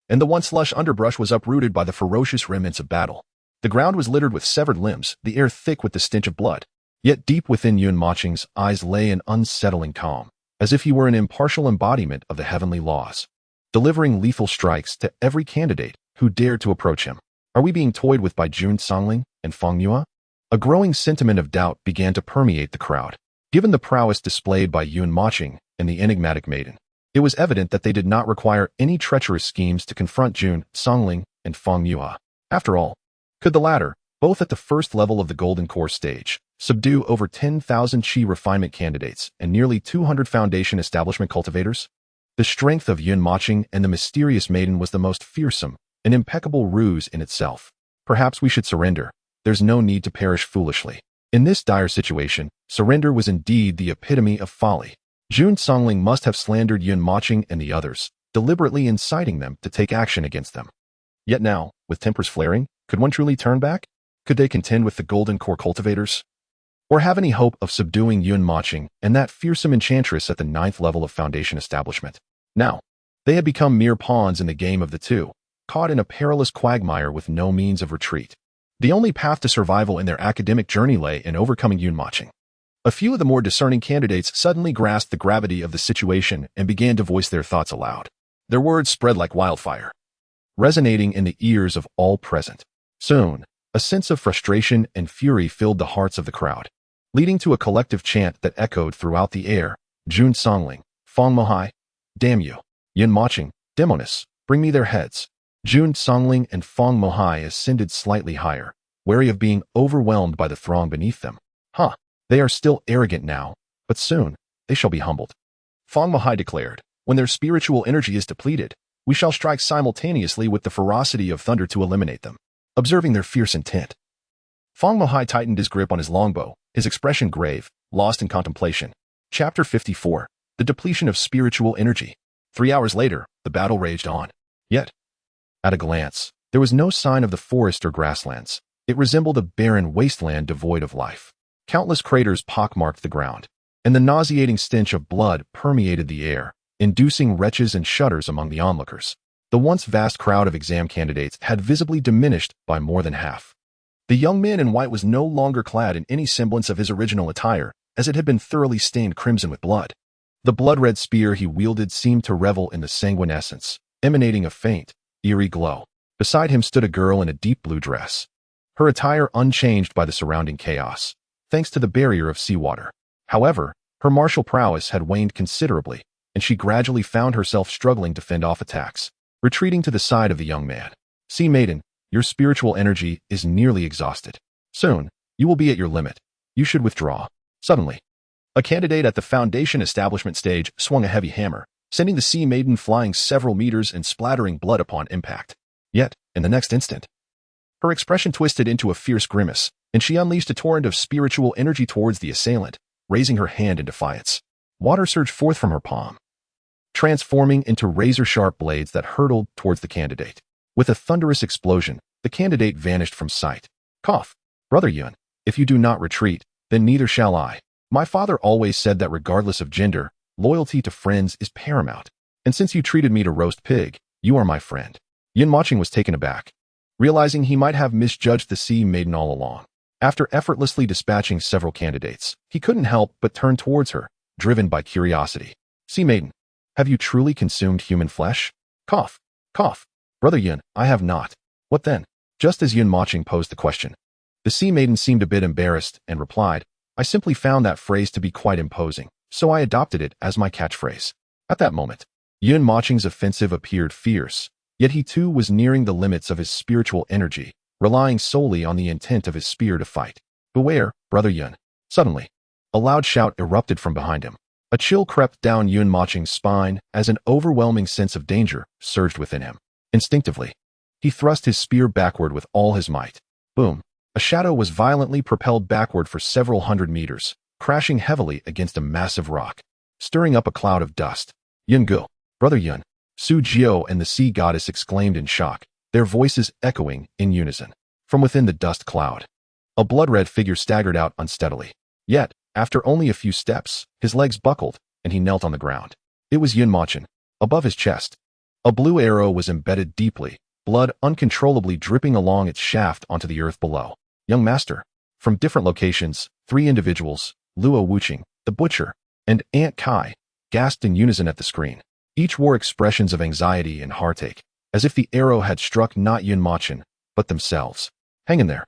and the once lush underbrush was uprooted by the ferocious remnants of battle. The ground was littered with severed limbs, the air thick with the stench of blood. Yet deep within Yun Mochen's eyes lay an unsettling calm, as if he were an impartial embodiment of the heavenly laws, delivering lethal strikes to every candidate who dared to approach him. Are we being toyed with by Jun Songling and Feng Yue? A growing sentiment of doubt began to permeate the crowd. Given the prowess displayed by Yun Mochen and the enigmatic maiden, it was evident that they did not require any treacherous schemes to confront Jun Songling and Feng Yue. After all, could the latter, both at the first level of the Golden Core stage, subdue over 10,000 chi refinement candidates and nearly 200 foundation establishment cultivators? The strength of Yun Mochen and the mysterious maiden was the most fearsome, an impeccable ruse in itself. Perhaps we should surrender. There's no need to perish foolishly. In this dire situation, surrender was indeed the epitome of folly. Jun Songling must have slandered Yun Mochen and the others, deliberately inciting them to take action against them. Yet now, with tempers flaring, could one truly turn back? Could they contend with the Golden Core cultivators? Or have any hope of subduing Yun Mochen and that fearsome enchantress at the 9th level of foundation establishment? Now, they had become mere pawns in the game of the two, caught in a perilous quagmire with no means of retreat. The only path to survival in their academic journey lay in overcoming Yun Mochen. A few of the more discerning candidates suddenly grasped the gravity of the situation and began to voice their thoughts aloud. Their words spread like wildfire, resonating in the ears of all present. Soon, a sense of frustration and fury filled the hearts of the crowd, leading to a collective chant that echoed throughout the air. Jun Songling, Feng Mohai, damn you. Yun Mochen, Demonis, bring me their heads. Jun Songling and Feng Mohai ascended slightly higher, wary of being overwhelmed by the throng beneath them. They are still arrogant now, but soon they shall be humbled. Feng Mohai declared, when their spiritual energy is depleted, we shall strike simultaneously with the ferocity of thunder to eliminate them. Observing their fierce intent, Feng Mohai tightened his grip on his longbow, his expression grave, lost in contemplation. Chapter 54. The Depletion of Spiritual Energy. 3 hours later, the battle raged on. Yet, at a glance, there was no sign of the forest or grasslands. It resembled a barren wasteland devoid of life. Countless craters pockmarked the ground, and the nauseating stench of blood permeated the air, inducing retches and shudders among the onlookers. The once vast crowd of exam candidates had visibly diminished by more than half. The young man in white was no longer clad in any semblance of his original attire, as it had been thoroughly stained crimson with blood. The blood-red spear he wielded seemed to revel in the sanguinescence, emanating a faint, eerie glow. Beside him stood a girl in a deep blue dress, her attire unchanged by the surrounding chaos, thanks to the barrier of seawater. However, her martial prowess had waned considerably, and she gradually found herself struggling to fend off attacks. Retreating to the side of the young man. Sea Maiden, your spiritual energy is nearly exhausted. Soon, you will be at your limit. You should withdraw. Suddenly, a candidate at the foundation establishment stage swung a heavy hammer, sending the Sea Maiden flying several meters and splattering blood upon impact. Yet, in the next instant, her expression twisted into a fierce grimace, and she unleashed a torrent of spiritual energy towards the assailant, raising her hand in defiance. Water surged forth from her palm, transforming into razor-sharp blades that hurtled towards the candidate. With a thunderous explosion, the candidate vanished from sight. Cough. Brother Yun, if you do not retreat, then neither shall I. My father always said that regardless of gender, loyalty to friends is paramount. And since you treated me to roast pig, you are my friend. Yun Mochen was taken aback, realizing he might have misjudged the sea maiden all along. After effortlessly dispatching several candidates, he couldn't help but turn towards her, driven by curiosity. Sea maiden, have you truly consumed human flesh? Cough. Cough. Brother Yun, I have not. What then? Just as Yun Mochen posed the question, the sea maiden seemed a bit embarrassed and replied, I simply found that phrase to be quite imposing, so I adopted it as my catchphrase. At that moment, Yun Mochen's offensive appeared fierce, yet he too was nearing the limits of his spiritual energy, relying solely on the intent of his spear to fight. Beware, Brother Yun. Suddenly, a loud shout erupted from behind him. A chill crept down Yun Mochen's spine as an overwhelming sense of danger surged within him. Instinctively, he thrust his spear backward with all his might. Boom. A shadow was violently propelled backward for several hundred meters, crashing heavily against a massive rock, stirring up a cloud of dust. Yun Gu, Brother Yun, Su Jiao and the sea goddess exclaimed in shock, their voices echoing in unison. From within the dust cloud, a blood-red figure staggered out unsteadily. Yet, after only a few steps, his legs buckled, and he knelt on the ground. It was Yun Mochen. Above his chest, a blue arrow was embedded deeply, blood uncontrollably dripping along its shaft onto the earth below. Young master. From different locations, 3 individuals, Luo Wuqing, the butcher, and Aunt Kai, gasped in unison at the screen. Each wore expressions of anxiety and heartache, as if the arrow had struck not Yun Mochen, but themselves. Hang in there.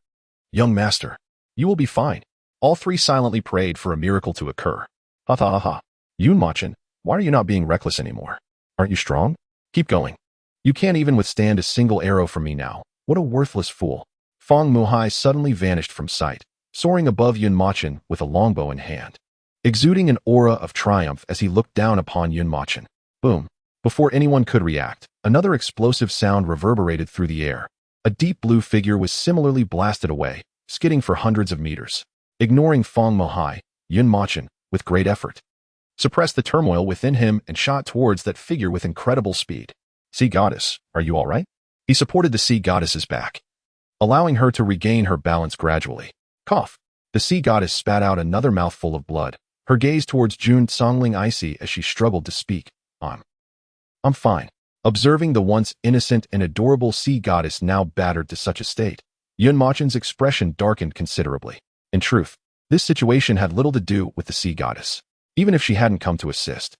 Young master. You will be fine. All 3 silently prayed for a miracle to occur. Ha ha ha ha. Yun Mochen, why are you not being reckless anymore? Aren't you strong? Keep going. You can't even withstand a single arrow from me now. What a worthless fool. Feng Muhai suddenly vanished from sight, soaring above Yun Mochen with a longbow in hand, exuding an aura of triumph as he looked down upon Yun Mochen. Boom. Before anyone could react, another explosive sound reverberated through the air. A deep blue figure was similarly blasted away, skidding for hundreds of meters. Ignoring Feng Muhai, Yun Mochen, with great effort, suppressed the turmoil within him and shot towards that figure with incredible speed. Sea goddess, are you all right? He supported the sea goddess's back, allowing her to regain her balance gradually. Cough. The sea goddess spat out another mouthful of blood, her gaze towards Jun Songling icy as she struggled to speak. I'm fine. Observing the once innocent and adorable sea goddess now battered to such a state, Yun Mochen's expression darkened considerably. In truth, this situation had little to do with the sea goddess. Even if she hadn't come to assist,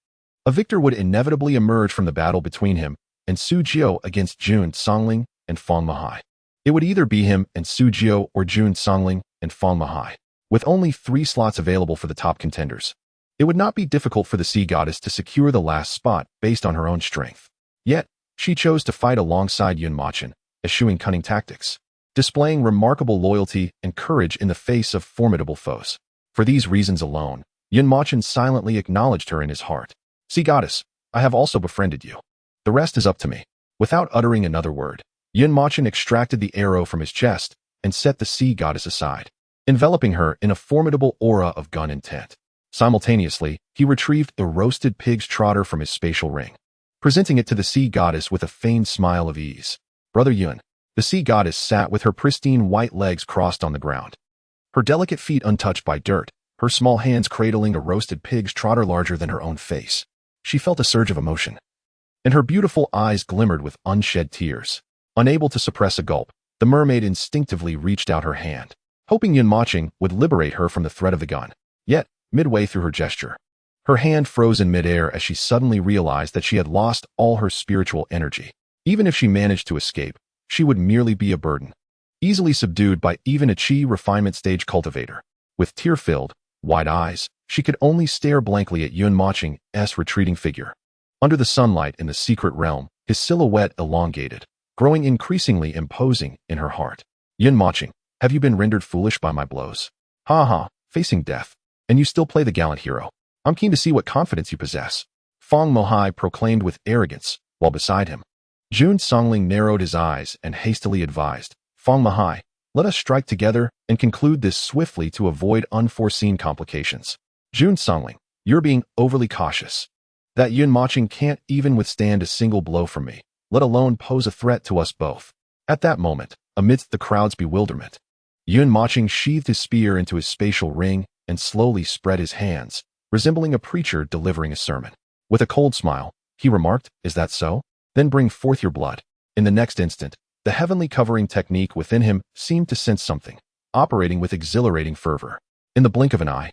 a victor would inevitably emerge from the battle between him and Su Jiao against Jun Songling and Feng Muhai. It would either be him and Su Jiao or Jun Songling and Feng Muhai. With only 3 slots available for the top contenders, it would not be difficult for the sea goddess to secure the last spot based on her own strength. Yet, she chose to fight alongside Yun Mochen, eschewing cunning tactics, displaying remarkable loyalty and courage in the face of formidable foes. For these reasons alone, Yun Mochen silently acknowledged her in his heart. Sea goddess, I have also befriended you. The rest is up to me. Without uttering another word, Yun Mochen extracted the arrow from his chest and set the sea goddess aside, enveloping her in a formidable aura of gun intent. Simultaneously, he retrieved the roasted pig's trotter from his spatial ring, presenting it to the sea goddess with a feigned smile of ease. Brother Yun. The sea goddess sat with her pristine white legs crossed on the ground, her delicate feet untouched by dirt, her small hands cradling a roasted pig's trotter larger than her own face. She felt a surge of emotion, and her beautiful eyes glimmered with unshed tears. Unable to suppress a gulp, the mermaid instinctively reached out her hand, hoping Yun Mochen would liberate her from the threat of the gun. Yet, midway through her gesture, her hand froze in midair as she suddenly realized that she had lost all her spiritual energy. Even if she managed to escape, she would merely be a burden, easily subdued by even a chi refinement stage cultivator. With tear-filled, wide eyes, she could only stare blankly at Yun Mochen's retreating figure. Under the sunlight in the secret realm, his silhouette elongated, growing increasingly imposing in her heart. Yun Mochen, have you been rendered foolish by my blows? Ha ha, facing death, and you still play the gallant hero. I'm keen to see what confidence you possess. Feng Muhai proclaimed with arrogance, while beside him, Jun Songling narrowed his eyes and hastily advised, Feng Muhai, let us strike together and conclude this swiftly to avoid unforeseen complications. Jun Songling, you're being overly cautious. That Yun Mochen can't even withstand a single blow from me, let alone pose a threat to us both. At that moment, amidst the crowd's bewilderment, Yun Mochen sheathed his spear into his spatial ring and slowly spread his hands, resembling a preacher delivering a sermon. With a cold smile, he remarked, "Is that so? Then bring forth your blood." In the next instant, the heavenly covering technique within him seemed to sense something, operating with exhilarating fervor. In the blink of an eye,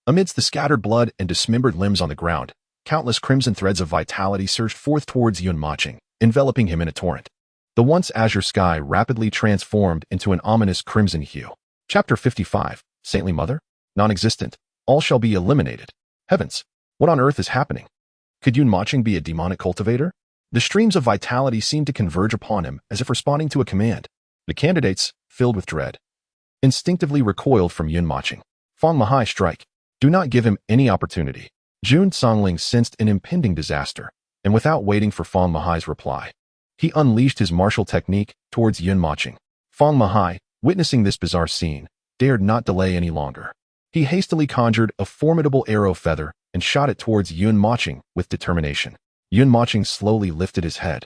amidst the scattered blood and dismembered limbs on the ground, countless crimson threads of vitality surged forth towards Yun Mochen, enveloping him in a torrent. The once azure sky rapidly transformed into an ominous crimson hue. Chapter 55, Saintly Mother? Non-existent. All shall be eliminated. Heavens! What on earth is happening? Could Yun Mochen be a demonic cultivator? The streams of vitality seemed to converge upon him as if responding to a command. The candidates, filled with dread, instinctively recoiled from Yun Mochen. Fong Mahai, strike. Do not give him any opportunity. Jun Songling sensed an impending disaster, and without waiting for Fong Mahai's reply, he unleashed his martial technique towards Yun Mochen. Fong Mahai, witnessing this bizarre scene, dared not delay any longer. He hastily conjured a formidable arrow feather and shot it towards Yun Mochen with determination. Yun Mochen slowly lifted his head,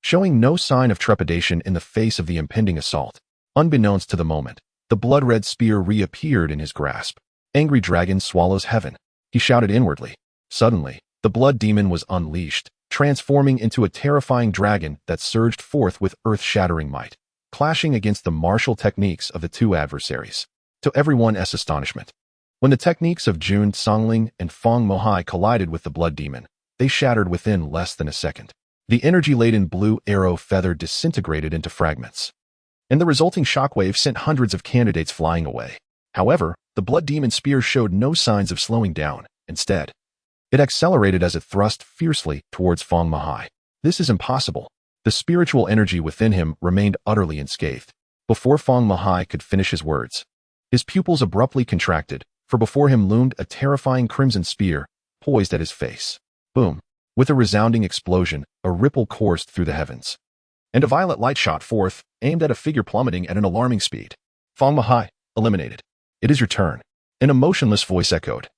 showing no sign of trepidation in the face of the impending assault. Unbeknownst to the moment, the blood-red spear reappeared in his grasp. Angry dragon swallows heaven, he shouted inwardly. Suddenly, the blood demon was unleashed, transforming into a terrifying dragon that surged forth with earth-shattering might, clashing against the martial techniques of the two adversaries. To everyone's astonishment, when the techniques of Jun Songling and Fong Mohai collided with the blood demon, they shattered within less than a second. The energy-laden blue arrow feather disintegrated into fragments, and the resulting shockwave sent hundreds of candidates flying away. However, the blood demon spear showed no signs of slowing down. Instead, it accelerated as it thrust fiercely towards Fong Mahai. This is impossible. The spiritual energy within him remained utterly unscathed. Before Fong Mahai could finish his words, his pupils abruptly contracted, for before him loomed a terrifying crimson spear, poised at his face. Boom! With a resounding explosion, a ripple coursed through the heavens, and a violet light shot forth, aimed at a figure plummeting at an alarming speed. Fong Mahai, eliminated. It is your turn. An emotionless voice echoed,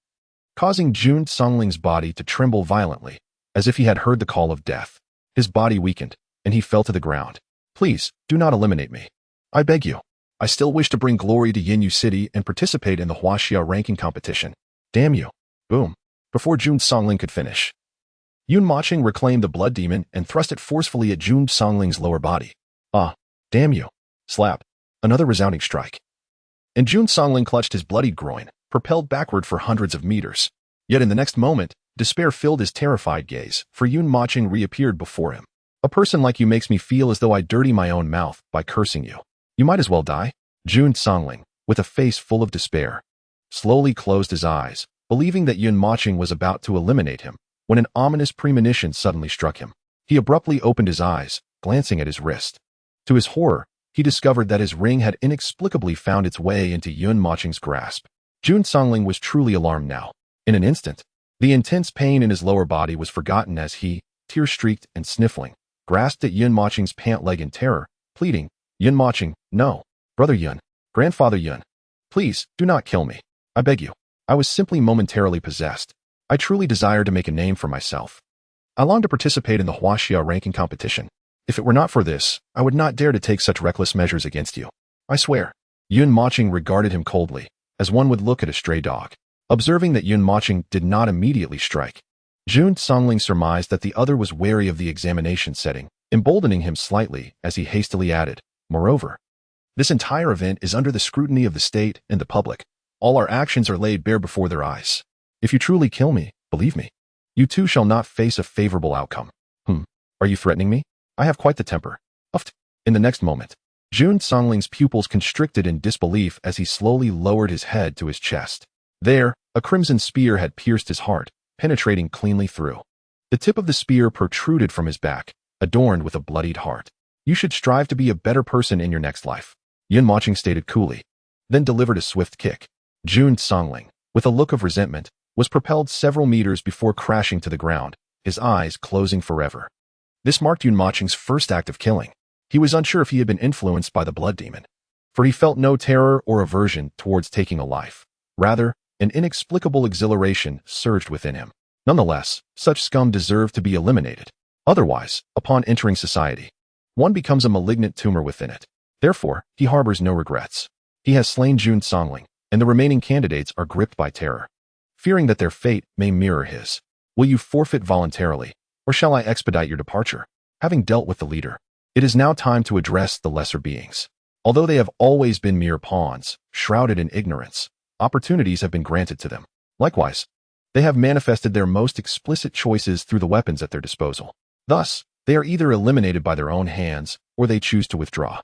causing Jun Songling's body to tremble violently, as if he had heard the call of death. His body weakened, and he fell to the ground. Please, do not eliminate me. I beg you. I still wish to bring glory to Yinyu City and participate in the Huaxia ranking competition. Damn you. Boom. Before Jun Songling could finish, Yun Mochen reclaimed the blood demon and thrust it forcefully at Jun Songling's lower body. Ah, damn you. Slap. Another resounding strike. And Jun Songling clutched his bloodied groin, propelled backward for hundreds of meters. Yet in the next moment, despair filled his terrified gaze, for Yun Mochen reappeared before him. A person like you makes me feel as though I dirty my own mouth by cursing you. You might as well die. Jun Songling, with a face full of despair, slowly closed his eyes, believing that Yun Mochen was about to eliminate him, when an ominous premonition suddenly struck him. He abruptly opened his eyes, glancing at his wrist. To his horror, he discovered that his ring had inexplicably found its way into Yun Mochen's grasp. Jun Songling was truly alarmed now. In an instant, the intense pain in his lower body was forgotten as he, tear-streaked and sniffling, grasped at Yun Mochen's pant leg in terror, pleading, Yun Mochen, no. Brother Yun. Grandfather Yun. Please, do not kill me. I beg you. I was simply momentarily possessed. I truly desire to make a name for myself. I long to participate in the Huaxia ranking competition. If it were not for this, I would not dare to take such reckless measures against you. I swear. Yun Mochen regarded him coldly, as one would look at a stray dog. Observing that Yun Mochen did not immediately strike, Jun Songling surmised that the other was wary of the examination setting, emboldening him slightly as he hastily added, moreover, this entire event is under the scrutiny of the state and the public. All our actions are laid bare before their eyes. If you truly kill me, believe me, you too shall not face a favorable outcome. Are you threatening me? I have quite the temper. Uft. In the next moment, Jun Songling's pupils constricted in disbelief as he slowly lowered his head to his chest. There, a crimson spear had pierced his heart, penetrating cleanly through. The tip of the spear protruded from his back, adorned with a bloodied heart. You should strive to be a better person in your next life. Yun Mochen stated coolly, then delivered a swift kick. Jun Songling, with a look of resentment, was propelled several meters before crashing to the ground, his eyes closing forever. This marked Yun Mochen's first act of killing. He was unsure if he had been influenced by the blood demon, for he felt no terror or aversion towards taking a life. Rather, an inexplicable exhilaration surged within him. Nonetheless, such scum deserve to be eliminated. Otherwise, upon entering society, one becomes a malignant tumor within it. Therefore, he harbors no regrets. He has slain Jun Songling, and the remaining candidates are gripped by terror, fearing that their fate may mirror his. Will you forfeit voluntarily, or shall I expedite your departure? Having dealt with the leader, it is now time to address the lesser beings. Although they have always been mere pawns, shrouded in ignorance, opportunities have been granted to them. Likewise, they have manifested their most explicit choices through the weapons at their disposal. Thus, they are either eliminated by their own hands, or they choose to withdraw.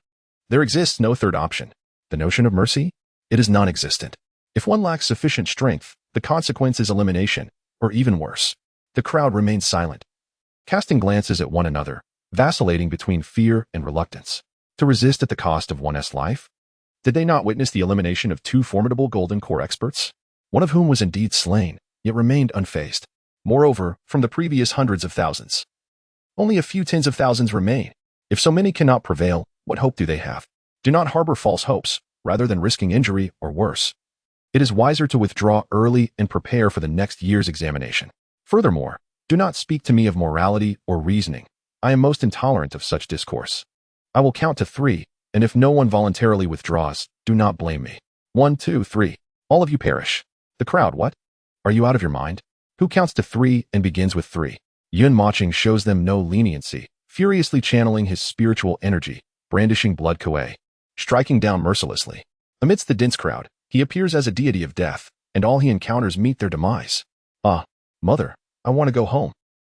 There exists no third option. The notion of mercy? It is non-existent. If one lacks sufficient strength, the consequence is elimination, or even worse. The crowd remains silent, casting glances at one another, vacillating between fear and reluctance. To resist at the cost of one's life? Did they not witness the elimination of two formidable Golden Core experts, one of whom was indeed slain, yet remained unfazed? Moreover, from the previous hundreds of thousands, only a few tens of thousands remain. If so many cannot prevail, what hope do they have? Do not harbor false hopes, rather than risking injury or worse. It is wiser to withdraw early and prepare for the next year's examination. Furthermore, do not speak to me of morality or reasoning. I am most intolerant of such discourse. I will count to 3, and if no one voluntarily withdraws, do not blame me. 1, 2, 3. All of you perish. The crowd, what? Are you out of your mind? Who counts to 3 and begins with 3? Yun Mochen shows them no leniency, furiously channeling his spiritual energy, brandishing blood kuei, striking down mercilessly. Amidst the dense crowd, he appears as a deity of death, and all he encounters meet their demise. Ah, mother, I want to go home.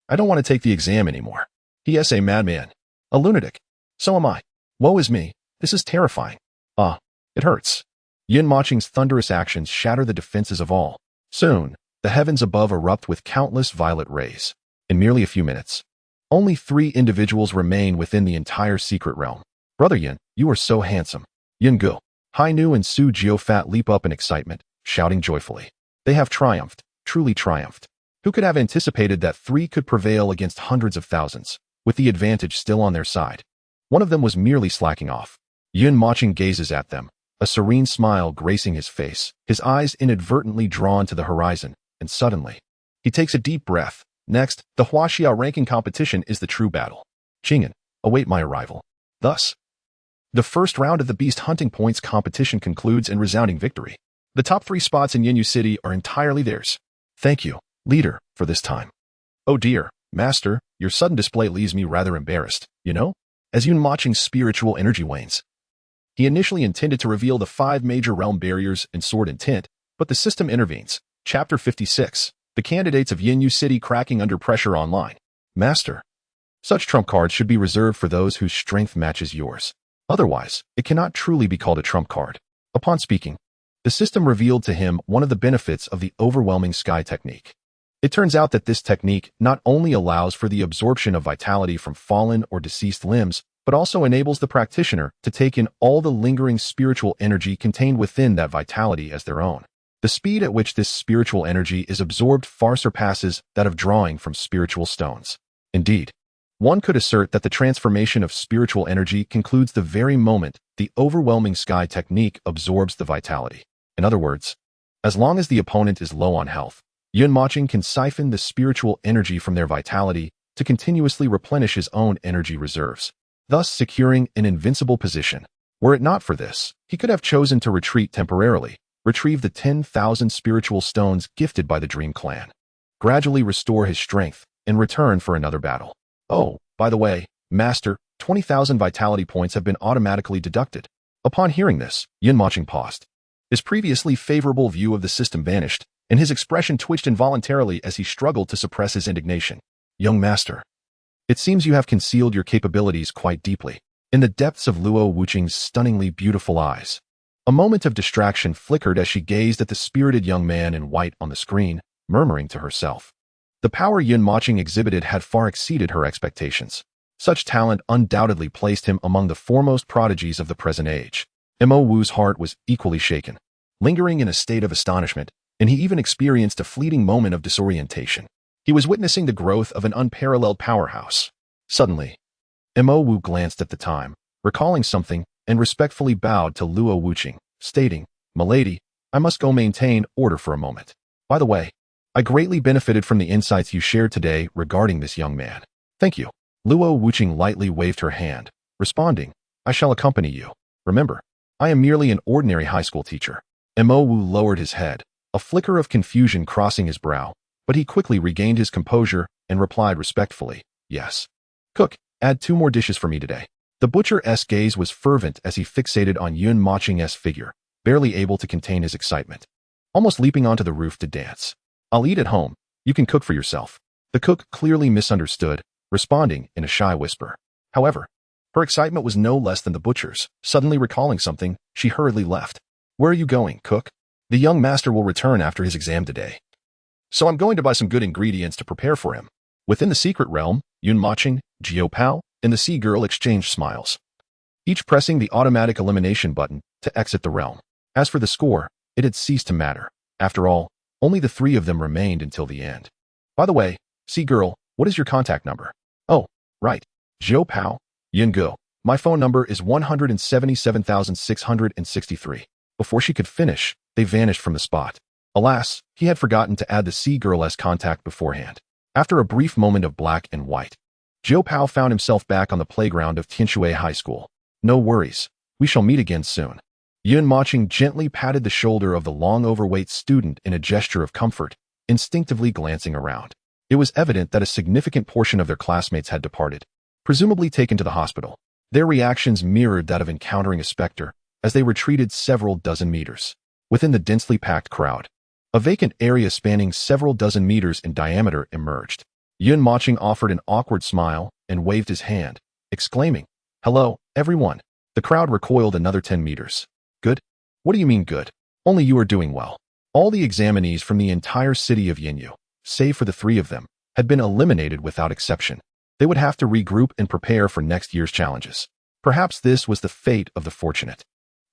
I don't want to take the exam anymore. He is a madman. A lunatic. So am I. Woe is me. This is terrifying. Ah, it hurts. Yun Mochen's thunderous actions shatter the defenses of all. Soon, the heavens above erupt with countless violet rays. In merely a few minutes, only 3 individuals remain within the entire secret realm. Brother Yun, you are so handsome. Yun Gu, Hai Nu and Su Jiufat leap up in excitement, shouting joyfully. They have triumphed, truly triumphed. Who could have anticipated that 3 could prevail against hundreds of thousands, with the advantage still on their side? One of them was merely slacking off. Yun Mochen gazes at them, a serene smile gracing his face, his eyes inadvertently drawn to the horizon, and suddenly, he takes a deep breath. Next, the Huaxia ranking competition is the true battle. Qing'an, await my arrival. Thus, the first round of the Beast Hunting Points competition concludes in resounding victory. The top 3 spots in Yinyu City are entirely theirs. Thank you, leader, for this time. Oh dear, master, your sudden display leaves me rather embarrassed, you know? As Yun Mochen's spiritual energy wanes. He initially intended to reveal the 5 major realm barriers and sword intent, but the system intervenes. Chapter 56. The candidates of Yinyu City cracking under pressure online. Master. Such trump cards should be reserved for those whose strength matches yours. Otherwise, it cannot truly be called a trump card. Upon speaking, the system revealed to him one of the benefits of the overwhelming sky technique. It turns out that this technique not only allows for the absorption of vitality from fallen or deceased limbs, but also enables the practitioner to take in all the lingering spiritual energy contained within that vitality as their own. The speed at which this spiritual energy is absorbed far surpasses that of drawing from spiritual stones. Indeed, one could assert that the transformation of spiritual energy concludes the very moment the overwhelming sky technique absorbs the vitality. In other words, as long as the opponent is low on health, Yun Mochen can siphon the spiritual energy from their vitality to continuously replenish his own energy reserves, thus securing an invincible position. Were it not for this, he could have chosen to retreat temporarily, retrieve the 10,000 spiritual stones gifted by the Dream Clan, gradually restore his strength, and return for another battle. Oh, by the way, Master, 20,000 vitality points have been automatically deducted. Upon hearing this, Yun Mochen paused. His previously favorable view of the system vanished, and his expression twitched involuntarily as he struggled to suppress his indignation. Young Master, it seems you have concealed your capabilities quite deeply, in the depths of Luo Wuqing's stunningly beautiful eyes. A moment of distraction flickered as she gazed at the spirited young man in white on the screen, murmuring to herself. The power Yun Mochen exhibited had far exceeded her expectations. Such talent undoubtedly placed him among the foremost prodigies of the present age. Mo Wu's heart was equally shaken, lingering in a state of astonishment, and he even experienced a fleeting moment of disorientation. He was witnessing the growth of an unparalleled powerhouse. Suddenly, Mo Wu glanced at the time, recalling something, and respectfully bowed to Luo Wuqing, stating, "Milady, I must go maintain order for a moment. By the way, I greatly benefited from the insights you shared today regarding this young man. Thank you. Luo Wuqing lightly waved her hand, responding, I shall accompany you. Remember, I am merely an ordinary high school teacher. Mo Wu lowered his head, a flicker of confusion crossing his brow, but he quickly regained his composure and replied respectfully, yes. Cook, add 2 more dishes for me today. The butcher's gaze was fervent as he fixated on Yun Moching's figure, barely able to contain his excitement. Almost leaping onto the roof to dance. I'll eat at home. You can cook for yourself. The cook clearly misunderstood, responding in a shy whisper. However, her excitement was no less than the butcher's. Suddenly recalling something, she hurriedly left. Where are you going, cook? The young master will return after his exam today. So I'm going to buy some good ingredients to prepare for him. Within the secret realm, Yun Moching, Jiao Pao, and the sea girl exchanged smiles, each pressing the automatic elimination button to exit the realm. As for the score, it had ceased to matter. After all, only the 3 of them remained until the end. By the way, sea girl, what is your contact number? Oh, right. Jiao Pao, Yun Go. My phone number is 177,663. Before she could finish, they vanished from the spot. Alas, he had forgotten to add the sea girl's contact beforehand. After a brief moment of black and white, Jiao Pao found himself back on the playground of Tianshui High School. No worries, we shall meet again soon. Yun Moching gently patted the shoulder of the long overweight student in a gesture of comfort, instinctively glancing around. It was evident that a significant portion of their classmates had departed, presumably taken to the hospital. Their reactions mirrored that of encountering a specter as they retreated several dozen meters. Within the densely packed crowd, a vacant area spanning several dozen meters in diameter emerged. Yun Moching offered an awkward smile and waved his hand, exclaiming, Hello, everyone. The crowd recoiled another 10 meters. Good? What do you mean good? Only you are doing well. All the examinees from the entire city of Yinyu, save for the 3 of them, had been eliminated without exception. They would have to regroup and prepare for next year's challenges. Perhaps this was the fate of the fortunate.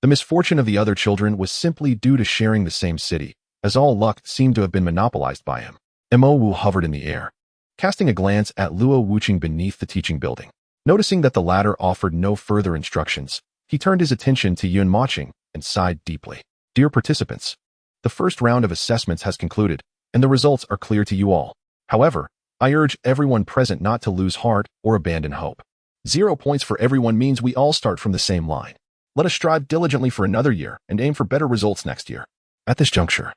The misfortune of the other children was simply due to sharing the same city, as all luck seemed to have been monopolized by him. Mo Wu hovered in the air, casting a glance at Luo Wuqing beneath the teaching building. Noticing that the latter offered no further instructions, he turned his attention to Yun Moching and sighed deeply. Dear participants, the first round of assessments has concluded, and the results are clear to you all. However, I urge everyone present not to lose heart or abandon hope. 0 points for everyone means we all start from the same line. Let us strive diligently for another year and aim for better results next year. At this juncture,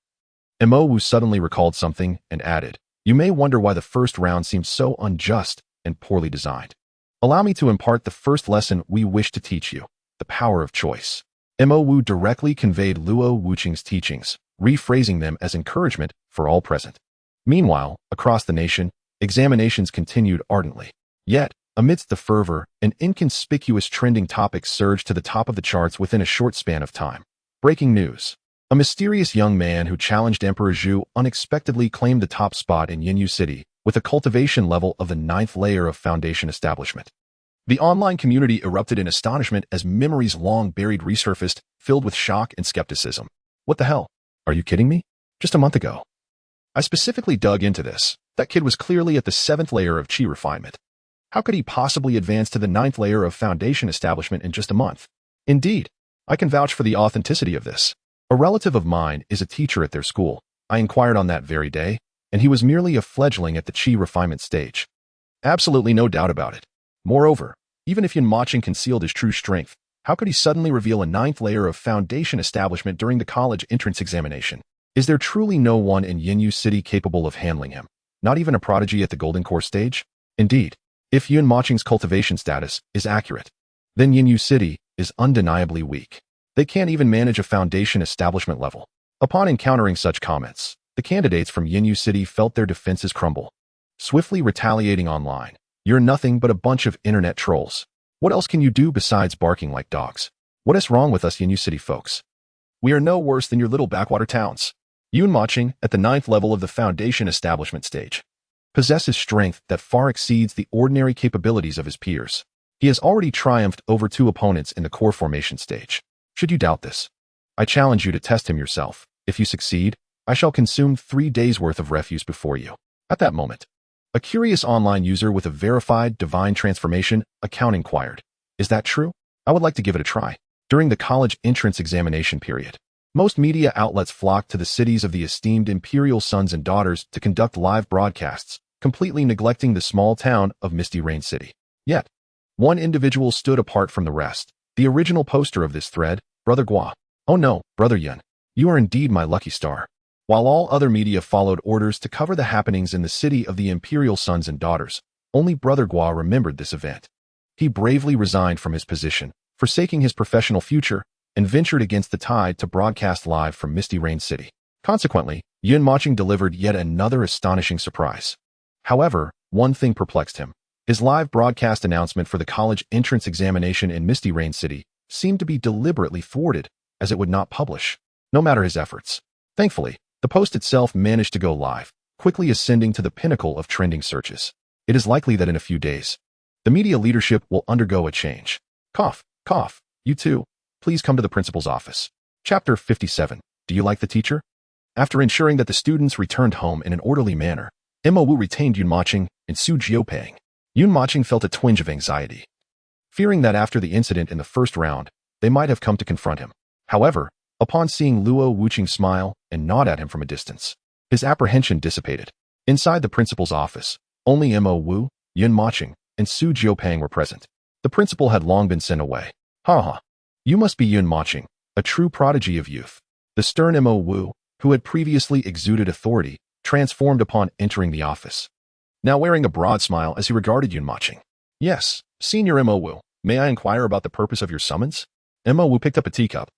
Mo Wu suddenly recalled something and added, You may wonder why the first round seems so unjust and poorly designed. Allow me to impart the first lesson we wish to teach you, the power of choice. Mo Wu directly conveyed Luo Wuqing's teachings, rephrasing them as encouragement for all present. Meanwhile, across the nation, examinations continued ardently. Yet, amidst the fervor, an inconspicuous trending topic surged to the top of the charts within a short span of time. Breaking news. A mysterious young man who challenged Emperor Zhu unexpectedly claimed the top spot in Yinyu City with a cultivation level of the 9th layer of Foundation establishment. The online community erupted in astonishment as memories long buried resurfaced, filled with shock and skepticism. What the hell? Are you kidding me? Just a month ago, I specifically dug into this. That kid was clearly at the 7th layer of Qi refinement. How could he possibly advance to the 9th layer of Foundation establishment in just a month? Indeed, I can vouch for the authenticity of this. A relative of mine is a teacher at their school. I inquired on that very day, and he was merely a fledgling at the Qi refinement stage. Absolutely no doubt about it. Moreover, even if Yun Moching concealed his true strength, how could he suddenly reveal a 9th layer of Foundation establishment during the college entrance examination? Is there truly no one in Yinyu City capable of handling him? Not even a prodigy at the Golden Core stage? Indeed, if Yun Moching's cultivation status is accurate, then Yinyu City is undeniably weak. They can't even manage a Foundation establishment level. Upon encountering such comments, the candidates from Yinyu City felt their defenses crumble. Swiftly retaliating online, You're nothing but a bunch of internet trolls. What else can you do besides barking like dogs? What is wrong with us Yinyu City folks? We are no worse than your little backwater towns. Yun Moching, at the 9th level of the Foundation establishment stage, possesses strength that far exceeds the ordinary capabilities of his peers. He has already triumphed over 2 opponents in the core formation stage. Should you doubt this, I challenge you to test him yourself. If you succeed, I shall consume 3 days' worth of refuse before you. At that moment, a curious online user with a verified divine transformation account inquired, Is that true? I would like to give it a try. During the college entrance examination period, Most media outlets flocked to the cities of the esteemed imperial sons and daughters to conduct live broadcasts, completely neglecting the small town of Misty Rain City. Yet, one individual stood apart from the rest, the original poster of this thread, Brother Gua. Oh no, Brother Yun, you are indeed my lucky star. While all other media followed orders to cover the happenings in the city of the imperial sons and daughters, only Brother Gua remembered this event. He bravely resigned from his position, forsaking his professional future, and ventured against the tide to broadcast live from Misty Rain City. Consequently, Yun Mochen delivered yet another astonishing surprise. However, one thing perplexed him. His live broadcast announcement for the college entrance examination in Misty Rain City seemed to be deliberately thwarted, as it would not publish, no matter his efforts. Thankfully, the post itself managed to go live, quickly ascending to the pinnacle of trending searches. It is likely that in a few days, the media leadership will undergo a change. Cough, cough, you too. Please come to the principal's office. Chapter 57. Do you like the teacher? After ensuring that the students returned home in an orderly manner, Mo Wu retained Yun Mochen and Su Jiupeng. Yun Mochen felt a twinge of anxiety, fearing that after the incident in the first round, they might have come to confront him. However, upon seeing Luo Wuqing smile and nod at him from a distance, his apprehension dissipated. Inside the principal's office, only Mo Wu, Yun Mochen, and Su Jiupeng were present. The principal had long been sent away. Ha ha. You must be Yun Mochen, a true prodigy of youth. The stern Mo Wu, who had previously exuded authority, transformed upon entering the office, now wearing a broad smile as he regarded Yun Mochen. Yes, Senior Mo Wu, may I inquire about the purpose of your summons? Mo Wu picked up a teacup,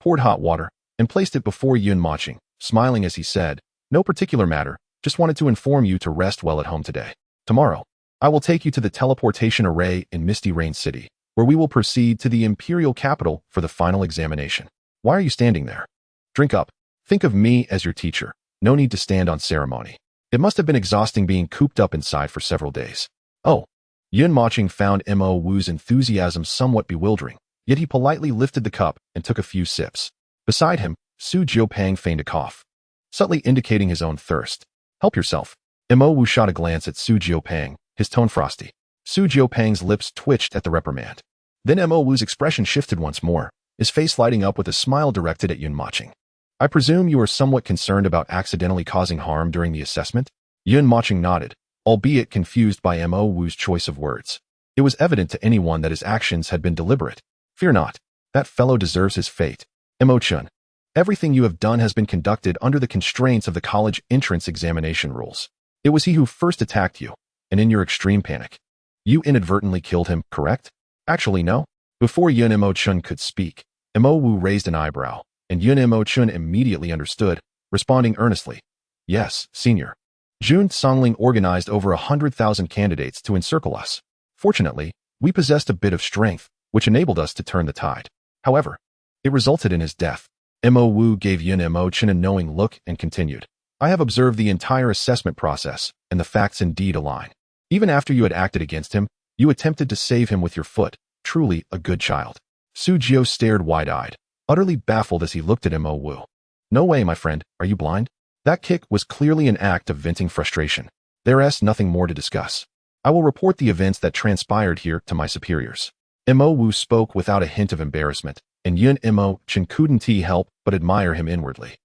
poured hot water, and placed it before Yun Mochen, smiling as he said, no particular matter, just wanted to inform you to rest well at home today. Tomorrow, I will take you to the teleportation array in Misty Rain City, where we will proceed to the imperial capital for the final examination. Why are you standing there? Drink up. Think of me as your teacher. No need to stand on ceremony. It must have been exhausting being cooped up inside for several days. Oh. Yun Mochen found Mo Wu's enthusiasm somewhat bewildering, yet he politely lifted the cup and took a few sips. Beside him, Su Jiupeng feigned a cough, subtly indicating his own thirst. Help yourself. Mo Wu shot a glance at Su Jiupeng, his tone frosty. Su Jiupeng's lips twitched at the reprimand. Then Mo Wu's expression shifted once more, his face lighting up with a smile directed at Yun Mochen. I presume you are somewhat concerned about accidentally causing harm during the assessment? Yun Mochen nodded, albeit confused by Mo Wu's choice of words. It was evident to anyone that his actions had been deliberate. Fear not. That fellow deserves his fate. Mo Chun, everything you have done has been conducted under the constraints of the college entrance examination rules. It was he who first attacked you, and in your extreme panic, you inadvertently killed him, correct? Actually, no. Before Yun Mo Chun could speak, Mo Wu raised an eyebrow, and Yun Mo Chun immediately understood, responding earnestly. Yes, Senior. Jun Songling organized over 100,000 candidates to encircle us. Fortunately, we possessed a bit of strength, which enabled us to turn the tide. However, it resulted in his death. Mo Wu gave Yun Mo Chun a knowing look and continued. I have observed the entire assessment process, and the facts indeed align. Even after you had acted against him, you attempted to save him with your foot. Truly a good child. Su Jiu stared wide-eyed, utterly baffled as he looked at Mo Wu. No way, my friend, are you blind? That kick was clearly an act of venting frustration. There's nothing more to discuss. I will report the events that transpired here to my superiors. Mo Wu spoke without a hint of embarrassment, and Yun Mo Chun couldn't help but admire him inwardly.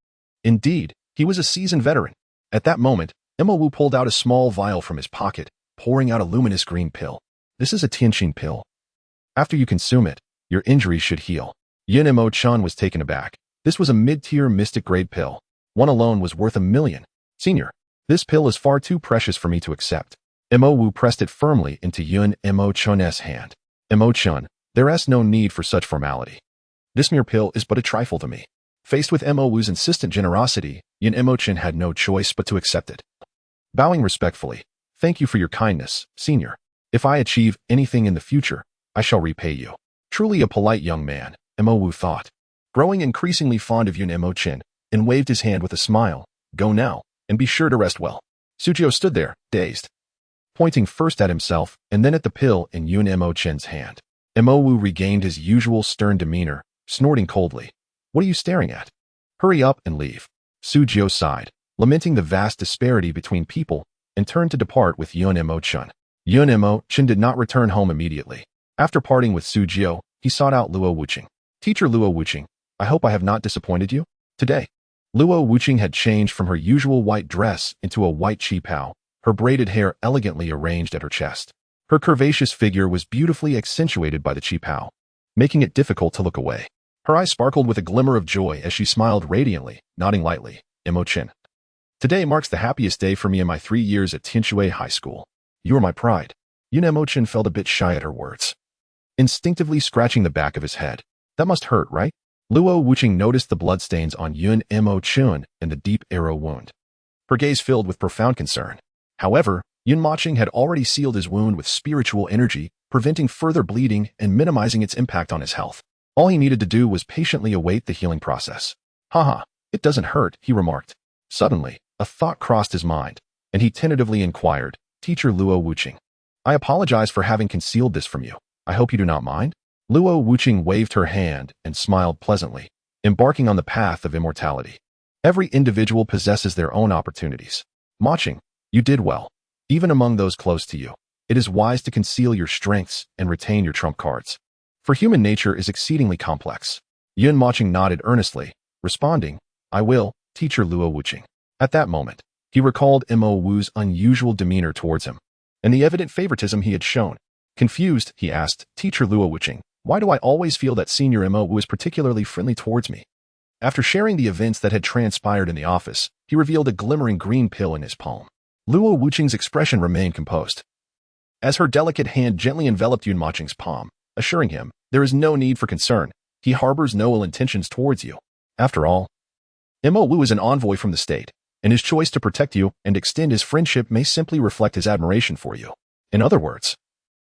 Indeed, he was a seasoned veteran. At that moment, Mo Wu pulled out a small vial from his pocket, pouring out a luminous green pill. This is a Tianqin pill. After you consume it, your injuries should heal. Yun Mo Chun was taken aback. This was a mid-tier mystic-grade pill. One alone was worth 1,000,000. Senior, this pill is far too precious for me to accept. Mo Wu pressed it firmly into Yun Mo Chun's hand. Mo Chun, there's no need for such formality. This mere pill is but a trifle to me. Faced with Mo Wu's insistent generosity, Yun Mo Chun had no choice but to accept it. Bowing respectfully, thank you for your kindness, Senior. If I achieve anything in the future, I shall repay you. Truly a polite young man, Mo Wu thought. Growing increasingly fond of Yun Mo Chun, and waved his hand with a smile. Go now, and be sure to rest well. Sujio stood there, dazed, pointing first at himself and then at the pill in Yun Mo Chun's hand. Mo Wu regained his usual stern demeanor, snorting coldly. What are you staring at? Hurry up and leave. Sujio sighed, lamenting the vast disparity between people, and turned to depart with Yun Mo Chun. Yun Mo Chun did not return home immediately. After parting with Sujio, he sought out Luo Wuqing. Teacher Luo Wuqing, I hope I have not disappointed you. Today, Luo Wuqing had changed from her usual white dress into a white qipao, her braided hair elegantly arranged at her chest. Her curvaceous figure was beautifully accentuated by the qipao, making it difficult to look away. Her eyes sparkled with a glimmer of joy as she smiled radiantly, nodding lightly. Mochen. Today marks the happiest day for me in my 3 years at Tianshui High School. You are my pride. Yun Mochen felt a bit shy at her words, instinctively scratching the back of his head. That must hurt, right? Luo Wuqing noticed the bloodstains on Yun Mochen and the deep arrow wound. Her gaze filled with profound concern. However, Yun Mochen had already sealed his wound with spiritual energy, preventing further bleeding and minimizing its impact on his health. All he needed to do was patiently await the healing process. Haha, it doesn't hurt, he remarked. Suddenly, a thought crossed his mind, and he tentatively inquired, Teacher Luo Wuqing, I apologize for having concealed this from you. I hope you do not mind? Luo Wuqing waved her hand and smiled pleasantly, embarking on the path of immortality. Every individual possesses their own opportunities. Mochen, you did well. Even among those close to you, it is wise to conceal your strengths and retain your trump cards. For human nature is exceedingly complex. Yun Mochen nodded earnestly, responding, I will, Teacher Luo Wuqing. At that moment, he recalled Mo Wu's unusual demeanor towards him, and the evident favoritism he had shown. Confused, he asked, Teacher Luo Wuqing, why do I always feel that Senior Mo Wu is particularly friendly towards me? After sharing the events that had transpired in the office, he revealed a glimmering green pill in his palm. Luo Wuqing's expression remained composed, as her delicate hand gently enveloped Yun Mocheng's palm, assuring him, there is no need for concern. He harbors no ill intentions towards you. After all, Mo Wu is an envoy from the state, and his choice to protect you and extend his friendship may simply reflect his admiration for you. In other words,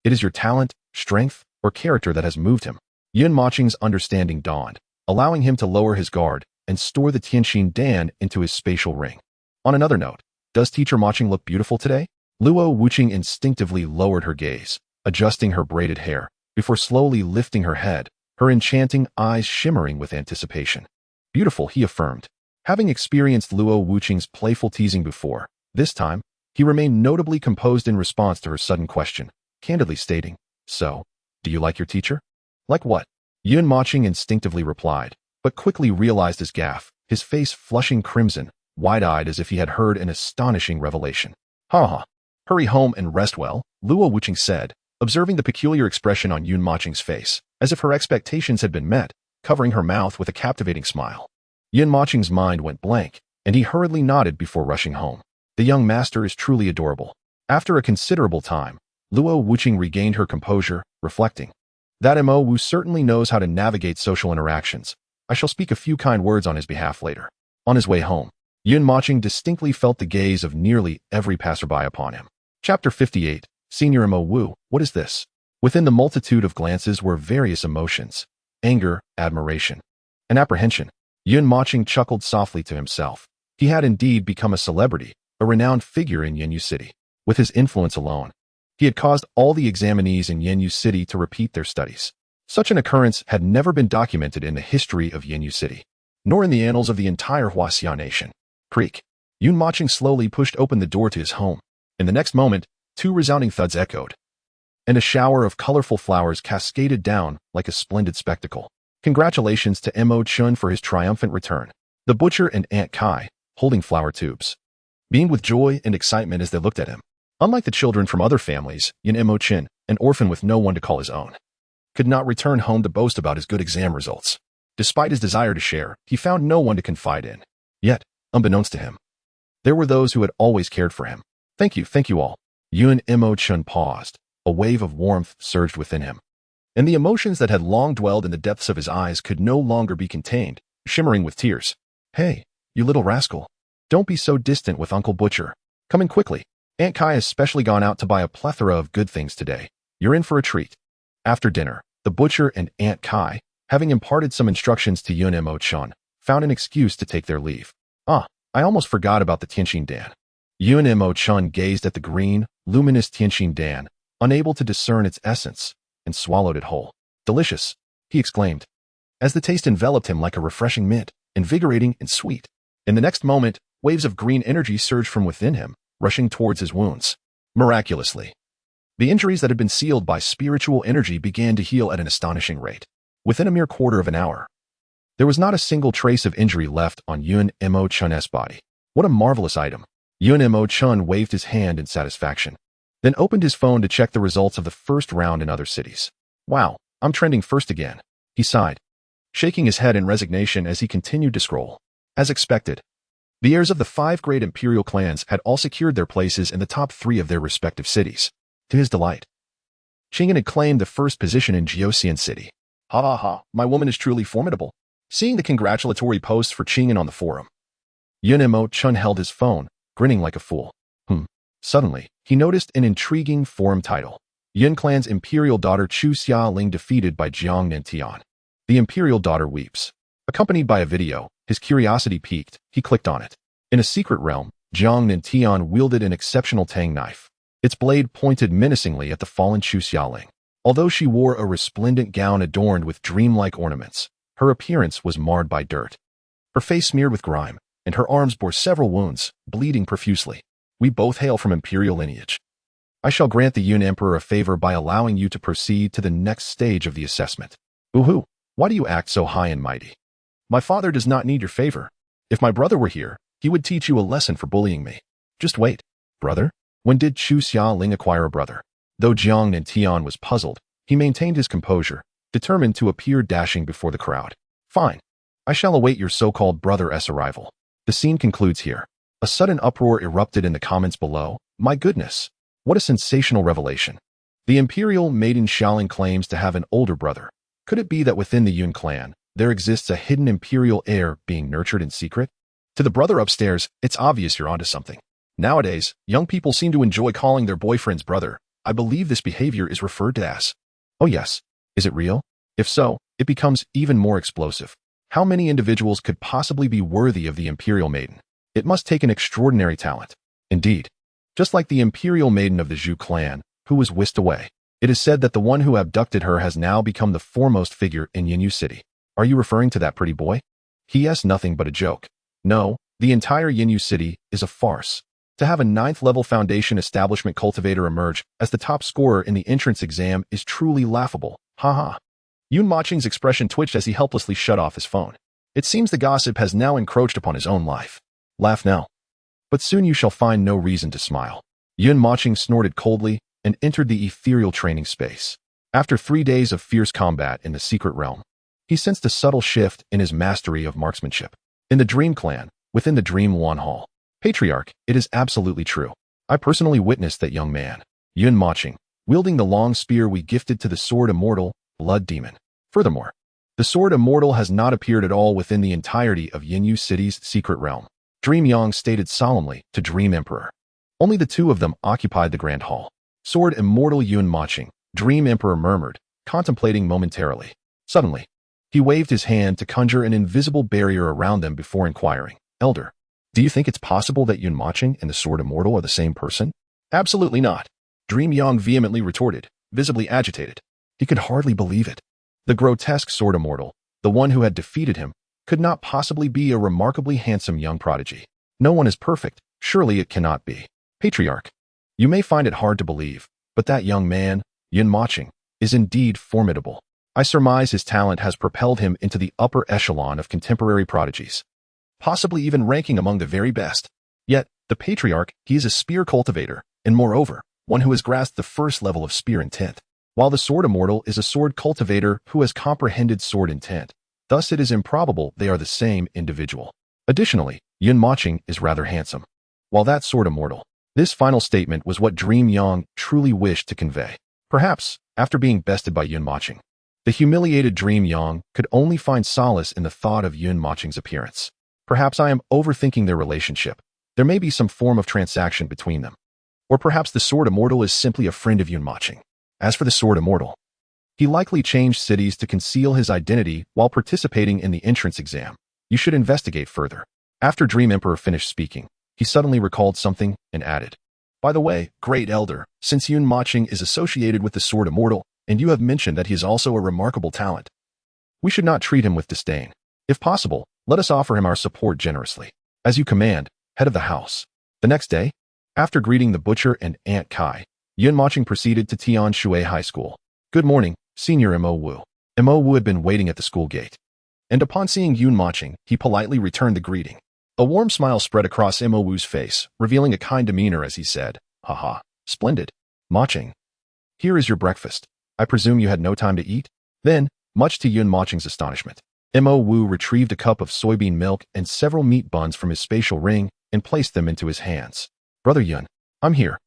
it is your talent, strength, or character that has moved him. Yun Mocheng's understanding dawned, allowing him to lower his guard and store the Tianxin Dan into his spatial ring. On another note, does Teacher Mochen look beautiful today? Luo Wuqing instinctively lowered her gaze, adjusting her braided hair, before slowly lifting her head, her enchanting eyes shimmering with anticipation. Beautiful, he affirmed. Having experienced Luo Wuqing's playful teasing before, this time, he remained notably composed in response to her sudden question, candidly stating, So, do you like your teacher? Like what? Yun Mochen instinctively replied, but quickly realized his gaffe, his face flushing crimson, wide-eyed as if he had heard an astonishing revelation. Ha. Hurry home and rest well, Luo Wuqing said, observing the peculiar expression on Yun Mocheng's face, as if her expectations had been met, covering her mouth with a captivating smile. Yun Mocheng's mind went blank, and he hurriedly nodded before rushing home. The young master is truly adorable. After a considerable time, Luo Wuqing regained her composure, reflecting, that Mo Wu certainly knows how to navigate social interactions. I shall speak a few kind words on his behalf later. On his way home, Yun Mocheng distinctly felt the gaze of nearly every passerby upon him. Chapter 58, Senior Mo Wu, what is this? Within the multitude of glances were various emotions, anger, admiration, and apprehension. Yun Mocheng chuckled softly to himself. He had indeed become a celebrity, a renowned figure in Yenyu City. With his influence alone, he had caused all the examinees in Yenyu City to repeat their studies. Such an occurrence had never been documented in the history of Yenyu City, nor in the annals of the entire Huaxia nation. Creak. Yun Mocheng slowly pushed open the door to his home. In the next moment, 2 resounding thuds echoed, and a shower of colorful flowers cascaded down like a splendid spectacle. Congratulations to Mo Chun for his triumphant return. The butcher and Aunt Kai, holding flower tubes, beamed with joy and excitement as they looked at him. Unlike the children from other families, Yin Mo Chin, an orphan with no one to call his own, could not return home to boast about his good exam results. Despite his desire to share, he found no one to confide in. Yet, unbeknownst to him, there were those who had always cared for him. Thank you all. Yun Mo Chun paused. A wave of warmth surged within him, and the emotions that had long dwelled in the depths of his eyes could no longer be contained, shimmering with tears. Hey, you little rascal. Don't be so distant with Uncle Butcher. Come in quickly. Aunt Kai has specially gone out to buy a plethora of good things today. You're in for a treat. After dinner, the butcher and Aunt Kai, having imparted some instructions to Yun Mo Chun, found an excuse to take their leave. I almost forgot about the Tianxin Dan. Yun Mo Chun gazed at the green, luminous Tianxin Dan, unable to discern its essence, and swallowed it whole. Delicious, he exclaimed, as the taste enveloped him like a refreshing mint, invigorating and sweet. In the next moment, waves of green energy surged from within him, rushing towards his wounds. Miraculously, the injuries that had been sealed by spiritual energy began to heal at an astonishing rate. Within a mere quarter of an hour, There was not a single trace of injury left on Year Emperor Chun's body. What a marvelous item. Year Emperor Chun waved his hand in satisfaction, then opened his phone to check the results of the first round in other cities. Wow, I'm trending first again, he sighed, shaking his head in resignation as he continued to scroll. As expected, the heirs of the 5 great imperial clans had all secured their places in the top 3 of their respective cities. To his delight, Qing'an had claimed the first position in Jiuxian City. Ha ha ha, my woman is truly formidable. Seeing the congratulatory posts for Qing'an on the forum, Year Emperor Chun held his phone, grinning like a fool. Suddenly, he noticed an intriguing forum title. Yun Clan's imperial daughter Chu Xiaoling defeated by Jiang Nantian. The imperial daughter weeps. Accompanied by a video, his curiosity piqued. He clicked on it. In a secret realm, Jiang Nantian wielded an exceptional tang knife. Its blade pointed menacingly at the fallen Chu Xiaoling. Although she wore a resplendent gown adorned with dreamlike ornaments, her appearance was marred by dirt. Her face smeared with grime, and her arms bore several wounds, bleeding profusely. We both hail from imperial lineage. I shall grant the Year Emperor a favor by allowing you to proceed to the next stage of the assessment. Ooh, why do you act so high and mighty? My father does not need your favor. If my brother were here, he would teach you a lesson for bullying me. Just wait. Brother? When did Chu Xiaoling acquire a brother? Though Jiang Nantian was puzzled, he maintained his composure, determined to appear dashing before the crowd. Fine. I shall await your so-called brother's arrival. The scene concludes here. A sudden uproar erupted in the comments below. My goodness, what a sensational revelation. The imperial maiden Xiaoling claims to have an older brother. Could it be that within the Yun clan, there exists a hidden imperial heir being nurtured in secret? To the brother upstairs, it's obvious you're onto something. Nowadays, young people seem to enjoy calling their boyfriends brother. I believe this behavior is referred to as. Oh yes, is it real? If so, it becomes even more explosive. How many individuals could possibly be worthy of the imperial maiden? It must take an extraordinary talent. Indeed, just like the imperial maiden of the Zhu clan, who was whisked away. It is said that the one who abducted her has now become the foremost figure in Yinyu City. Are you referring to that pretty boy? He is nothing but a joke. No, the entire Yinyu City is a farce. To have a 9th-level foundation establishment cultivator emerge as the top scorer in the entrance exam is truly laughable. Haha. Yun Mocheng's expression twitched as he helplessly shut off his phone. It seems the gossip has now encroached upon his own life. Laugh now. But soon you shall find no reason to smile. Yun Mocheng snorted coldly and entered the ethereal training space. After 3 days of fierce combat in the secret realm, he sensed a subtle shift in his mastery of marksmanship. In the Dream Clan, within the Dream Wan Hall, Patriarch, it is absolutely true. I personally witnessed that young man, Yun Mocheng, wielding the long spear we gifted to the Sword Immortal, Blood Demon. Furthermore, the Sword Immortal has not appeared at all within the entirety of Yinyu City's secret realm. Dream Yang stated solemnly to Dream Emperor. Only the 2 of them occupied the Grand Hall. Sword Immortal Yun Mocheng, Dream Emperor murmured, contemplating momentarily. Suddenly, he waved his hand to conjure an invisible barrier around them before inquiring, Elder, do you think it's possible that Yun Mocheng and the Sword Immortal are the same person? Absolutely not. Dream Yang vehemently retorted, visibly agitated. He could hardly believe it. The grotesque Sword Immortal, the one who had defeated him, could not possibly be a remarkably handsome young prodigy. No one is perfect, surely it cannot be. Patriarch, you may find it hard to believe, but that young man, Yun Mocheng, is indeed formidable. I surmise his talent has propelled him into the upper echelon of contemporary prodigies, possibly even ranking among the very best. Yet, the Patriarch, he is a spear cultivator, and moreover, one who has grasped the first level of spear intent, while the Sword Immortal is a sword cultivator who has comprehended sword intent. Thus it is improbable they are the same individual. Additionally, Yun Mocheng is rather handsome, while that Sword Immortal. This final statement was what Dream Yang truly wished to convey. Perhaps, after being bested by Yun Mocheng, the humiliated Dream Yang could only find solace in the thought of Yun Mocheng's appearance. Perhaps I am overthinking their relationship. There may be some form of transaction between them. Or perhaps the Sword Immortal is simply a friend of Yun Mocheng. As for the Sword Immortal, he likely changed cities to conceal his identity while participating in the entrance exam. You should investigate further. After Dream Emperor finished speaking, he suddenly recalled something and added, by the way, Great Elder, since Yun Mocheng is associated with the Sword Immortal, and you have mentioned that he is also a remarkable talent, we should not treat him with disdain. If possible, let us offer him our support generously. As you command, head of the house. The next day, after greeting the butcher and Aunt Kai, Yun Mocheng proceeded to Tian Shui High School. Good morning, Senior Mo Wu. Mo Wu had been waiting at the school gate. and upon seeing Yun Mochen, he politely returned the greeting. A warm smile spread across Mo Wu's face, revealing a kind demeanor as he said, "Haha, splendid. Mochen, here is your breakfast. I presume you had no time to eat?" Then, much to Yun Mochen's astonishment, Mo Wu retrieved a cup of soybean milk and several meat buns from his spatial ring and placed them into his hands. "Brother Yun, I'm here.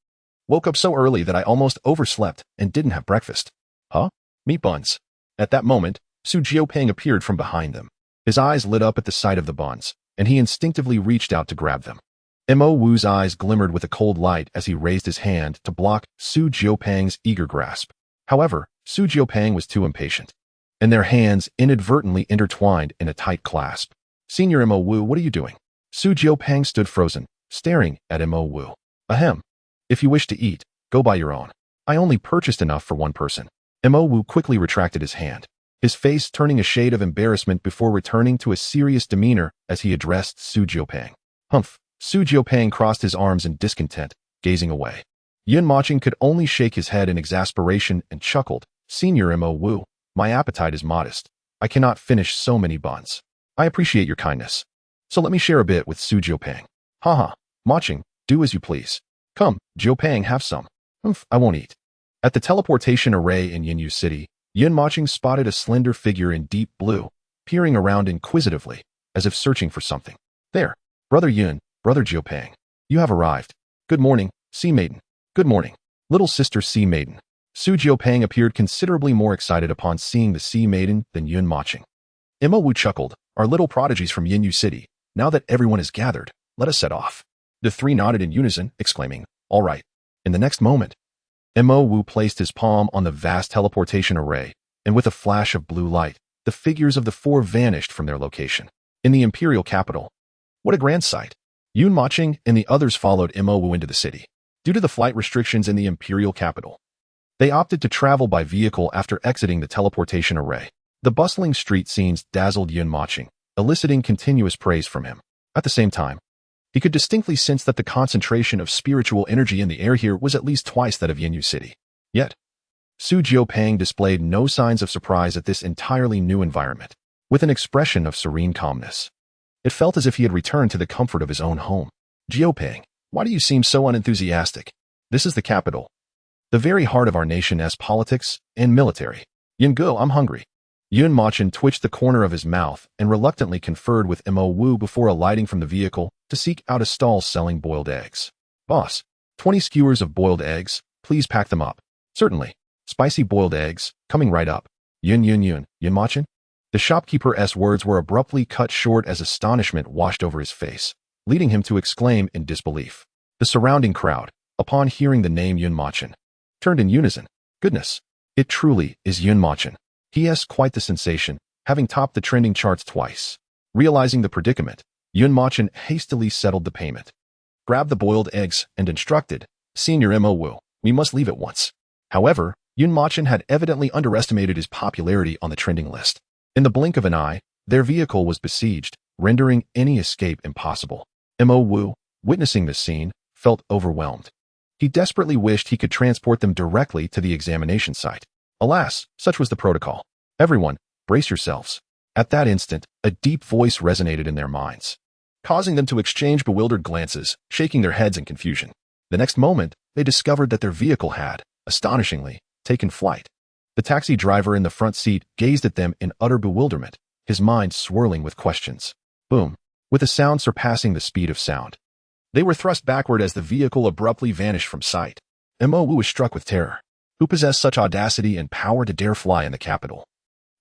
Woke up so early that I almost overslept and didn't have breakfast." "Huh? Meat buns?" At that moment, Su Jiupeng appeared from behind them. His eyes lit up at the sight of the buns, and he instinctively reached out to grab them. Mo Wu's eyes glimmered with a cold light as he raised his hand to block Su Jiupeng's eager grasp. However, Su Jiupeng was too impatient, and their hands inadvertently intertwined in a tight clasp. "Senior Mo Wu, what are you doing?" Su Jiupeng stood frozen, staring at Mo Wu. "Ahem. If you wish to eat, go buy your own. I only purchased enough for one person." Mo Wu quickly retracted his hand, his face turning a shade of embarrassment before returning to a serious demeanor as he addressed Su Jiupeng. "Humph." Su Jiupeng crossed his arms in discontent, gazing away. Yun Mochen could only shake his head in exasperation and chuckled. "Senior Mo Wu, my appetite is modest. I cannot finish so many buns. I appreciate your kindness, so let me share a bit with Su Jiupeng." "Haha, Mochen, do as you please. Come, Jiupeng, have some." "Humph, I won't eat." At the teleportation array in Yinyu City, Yun Mochen spotted a slender figure in deep blue, peering around inquisitively, as if searching for something. "There, Brother Yun, Brother Jiupeng, you have arrived. Good morning, Sea Maiden." "Good morning, little sister Sea Maiden." Su Jiupeng appeared considerably more excited upon seeing the Sea Maiden than Yun Mochen. Mo Wu chuckled. "Our little prodigies from Yinyu City. Now that everyone is gathered, let us set off." The three nodded in unison, exclaiming, "All right." In the next moment, Mo Wu placed his palm on the vast teleportation array, and with a flash of blue light, the figures of the four vanished from their location. In the imperial capital. What a grand sight. Yun Mochen and the others followed Mo Wu into the city. Due to the flight restrictions in the imperial capital, they opted to travel by vehicle after exiting the teleportation array. The bustling street scenes dazzled Yun Mochen, eliciting continuous praise from him. At the same time, he could distinctly sense that the concentration of spiritual energy in the air here was at least twice that of Yinyu City. Yet, Su Jiupeng displayed no signs of surprise at this entirely new environment. With an expression of serene calmness, it felt as if he had returned to the comfort of his own home. "Jiupeng, why do you seem so unenthusiastic? This is the capital, the very heart of our nation's politics and military." "Yungo, I'm hungry." Yun Mochen twitched the corner of his mouth and reluctantly conferred with Mo Wu before alighting from the vehicle to seek out a stall selling boiled eggs. "Boss, 20 skewers of boiled eggs, please pack them up." "Certainly. Spicy boiled eggs, coming right up." Yun Mochen?" The shopkeeper's words were abruptly cut short as astonishment washed over his face, leading him to exclaim in disbelief. The surrounding crowd, upon hearing the name Yun Mochen, turned in unison. "Goodness, it truly is Yun Mochen. He has quite the sensation, having topped the trending charts twice." Realizing the predicament, Yun Mochen hastily settled the payment, grabbed the boiled eggs, and instructed, "Senior Mo Wu, we must leave at once." However, Yun Mochen had evidently underestimated his popularity on the trending list. In the blink of an eye, their vehicle was besieged, rendering any escape impossible. Mo Wu, witnessing this scene, felt overwhelmed. He desperately wished he could transport them directly to the examination site. Alas, such was the protocol. "Everyone, brace yourselves." At that instant, a deep voice resonated in their minds, causing them to exchange bewildered glances, shaking their heads in confusion. The next moment, they discovered that their vehicle had, astonishingly, taken flight. The taxi driver in the front seat gazed at them in utter bewilderment, his mind swirling with questions. Boom! With a sound surpassing the speed of sound, they were thrust backward as the vehicle abruptly vanished from sight. Mo Wu was struck with terror. Who possessed such audacity and power to dare fly in the capital,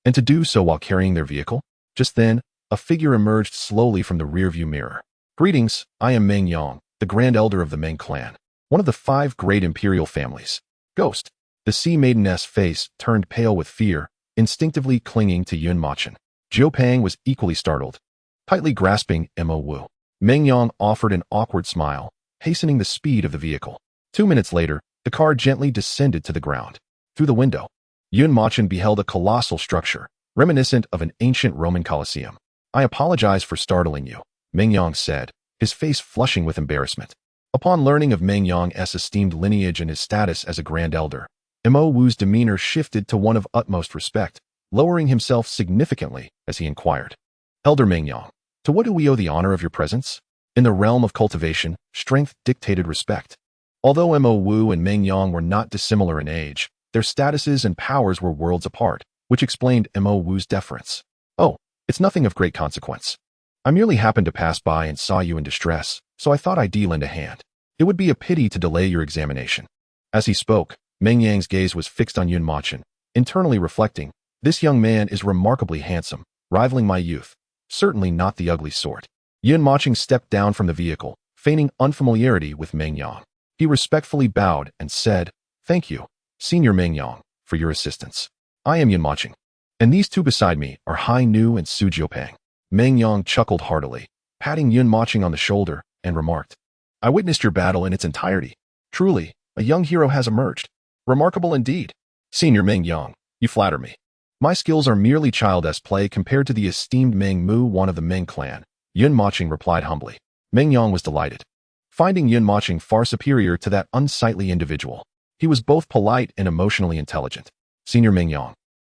and to do so while carrying their vehicle? Just then, a figure emerged slowly from the rearview mirror. "Greetings, I am Meng Yang, the Grand Elder of the Meng Clan, one of the 5 great imperial families." "Ghost." The Sea Maiden's face turned pale with fear, instinctively clinging to Yun Mochen. Jiupeng was equally startled, tightly grasping Mo Wu. Meng Yang offered an awkward smile, hastening the speed of the vehicle. 2 minutes later, the car gently descended to the ground. Through the window, Yun Mochen beheld a colossal structure, reminiscent of an ancient Roman Colosseum. "I apologize for startling you," Meng Yang said, his face flushing with embarrassment. Upon learning of Meng Yang's esteemed lineage and his status as a Grand Elder, Mo Wu's demeanor shifted to one of utmost respect. lowering himself significantly as he inquired. Elder Mengyang, to what do we owe the honor of your presence? In the realm of cultivation, strength dictated respect. Although Mo Wu and Mengyang were not dissimilar in age, their statuses and powers were worlds apart, which explained Mo Wu's deference. Oh, it's nothing of great consequence. I merely happened to pass by and saw you in distress, so I thought I'd lend a hand. It would be a pity to delay your examination. As he spoke, Mengyang's gaze was fixed on Yun Mochen, internally reflecting, this young man is remarkably handsome, rivaling my youth, certainly not the ugly sort. Yun Mochen stepped down from the vehicle, feigning unfamiliarity with Mengyang. He respectfully bowed and said, thank you, Senior Mengyang, for your assistance. I am Yun Mochen, and these two beside me are Hai Nu and Su Jiupeng. Mengyang chuckled heartily, patting Yun Mochen on the shoulder, and remarked, I witnessed your battle in its entirety. Truly, a young hero has emerged. Remarkable indeed. Senior Mengyang, you flatter me. My skills are merely childish play compared to the esteemed Meng Mu, one of the Meng clan, Yun Mochen replied humbly. Mengyang was delighted, finding Yun Mochen far superior to that unsightly individual. He was both polite and emotionally intelligent. Senior Mengyang,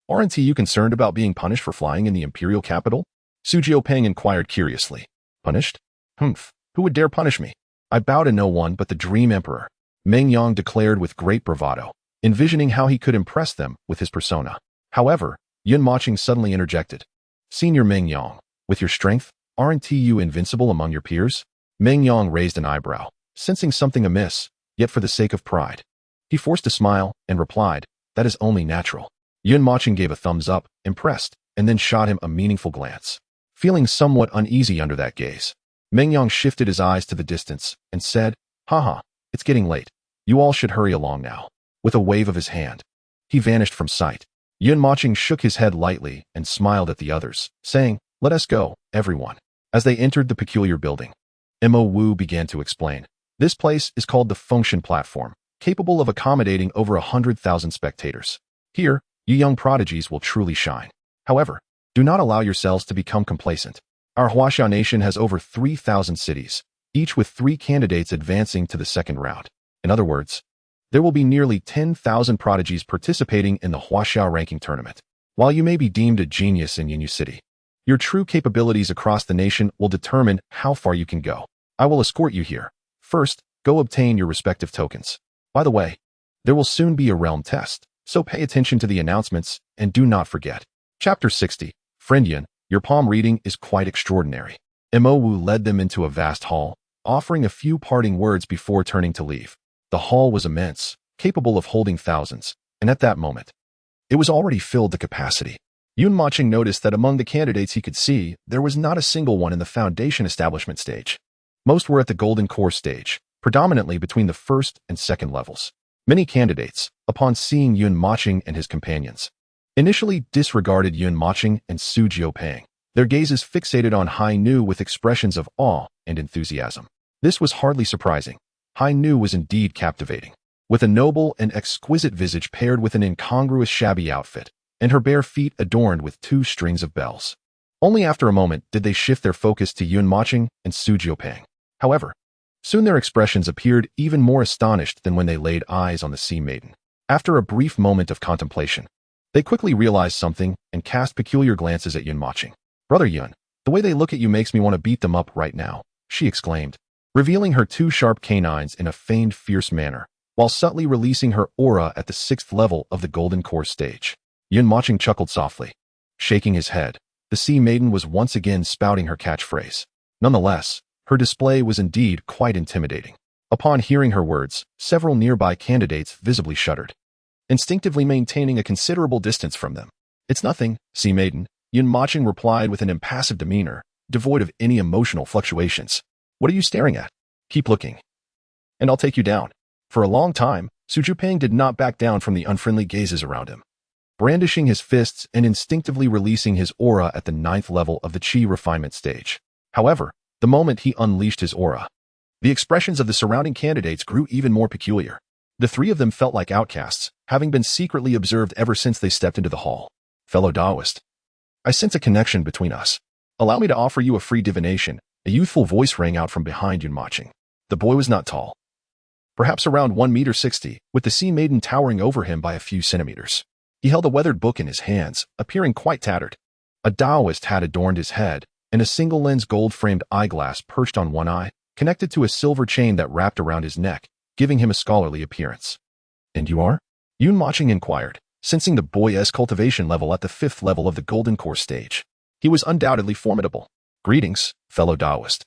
aren't you concerned about being punished for flying in the imperial capital? Su Jiupeng inquired curiously. Punished? Humph, who would dare punish me? I bow to no one but the Dream Emperor, Mengyang declared with great bravado, envisioning how he could impress them with his persona. However, Yun Mochen suddenly interjected. Senior Mengyang, with your strength, aren't you invincible among your peers? Mengyang raised an eyebrow, sensing something amiss, yet for the sake of pride. He forced a smile and replied, that is only natural. Yun Mochen gave a thumbs up, impressed, and then shot him a meaningful glance. Feeling somewhat uneasy under that gaze, Mengyang shifted his eyes to the distance and said, haha, it's getting late. You all should hurry along now. With a wave of his hand, he vanished from sight. Yun Mochen shook his head lightly and smiled at the others, saying, let us go, everyone. As they entered the peculiar building, Mo Wu began to explain. This place is called the Function Platform, capable of accommodating over 100,000 spectators. Here, you young prodigies will truly shine. However, do not allow yourselves to become complacent. Our Huaxia nation has over 3,000 cities, each with 3 candidates advancing to the second round. In other words, there will be nearly 10,000 prodigies participating in the Huaxia ranking tournament. While you may be deemed a genius in Yunyu City, your true capabilities across the nation will determine how far you can go. I will escort you here. First, go obtain your respective tokens. By the way, there will soon be a realm test, so pay attention to the announcements and do not forget. Chapter 60. Friend Yun, your palm reading is quite extraordinary. Mo Wu led them into a vast hall, offering a few parting words before turning to leave. The hall was immense, capable of holding thousands, and at that moment, it was already filled to capacity. Yun Mochen noticed that among the candidates he could see, there was not a single one in the foundation establishment stage. Most were at the golden core stage, predominantly between the first and second levels. Many candidates, upon seeing Yun Mochen and his companions, initially disregarded Yun Mochen and Su Jiupeng, their gazes fixated on Hai Nu with expressions of awe and enthusiasm. This was hardly surprising. Hai Nu was indeed captivating, with a noble and exquisite visage paired with an incongruous shabby outfit, and her bare feet adorned with 2 strings of bells. Only after a moment did they shift their focus to Yun Mochen and Su Jiupeng. However, soon their expressions appeared even more astonished than when they laid eyes on the Sea Maiden. After a brief moment of contemplation, they quickly realized something and cast peculiar glances at Yun Mochen. Brother Yun, the way they look at you makes me want to beat them up right now, she exclaimed, revealing her 2 sharp canines in a feigned fierce manner, while subtly releasing her aura at the 6th level of the Golden Core stage. Yun Mochen chuckled softly, shaking his head. The Sea Maiden was once again spouting her catchphrase. Nonetheless, her display was indeed quite intimidating. Upon hearing her words, several nearby candidates visibly shuddered, instinctively maintaining a considerable distance from them. It's nothing, Sea Maiden, Yun Mochen replied with an impassive demeanor, devoid of any emotional fluctuations. What are you staring at? Keep looking, and I'll take you down. For a long time, Su Jiupeng did not back down from the unfriendly gazes around him, brandishing his fists and instinctively releasing his aura at the 9th level of the Qi refinement stage. However, the moment he unleashed his aura, the expressions of the surrounding candidates grew even more peculiar. The 3 of them felt like outcasts, having been secretly observed ever since they stepped into the hall. Fellow Taoist, I sense a connection between us. Allow me to offer you a free divination. A youthful voice rang out from behind Yun Mochen. The boy was not tall, perhaps around 1.60 meters, with the Sea Maiden towering over him by a few centimeters. He held a weathered book in his hands, appearing quite tattered. A Taoist hat adorned his head, and a single-lens gold-framed eyeglass perched on one eye, connected to a silver chain that wrapped around his neck, giving him a scholarly appearance. "And you are?" Yun Mochen inquired, sensing the boy's cultivation level at the 5th level of the Golden Core stage. He was undoubtedly formidable. "Greetings, fellow Taoist."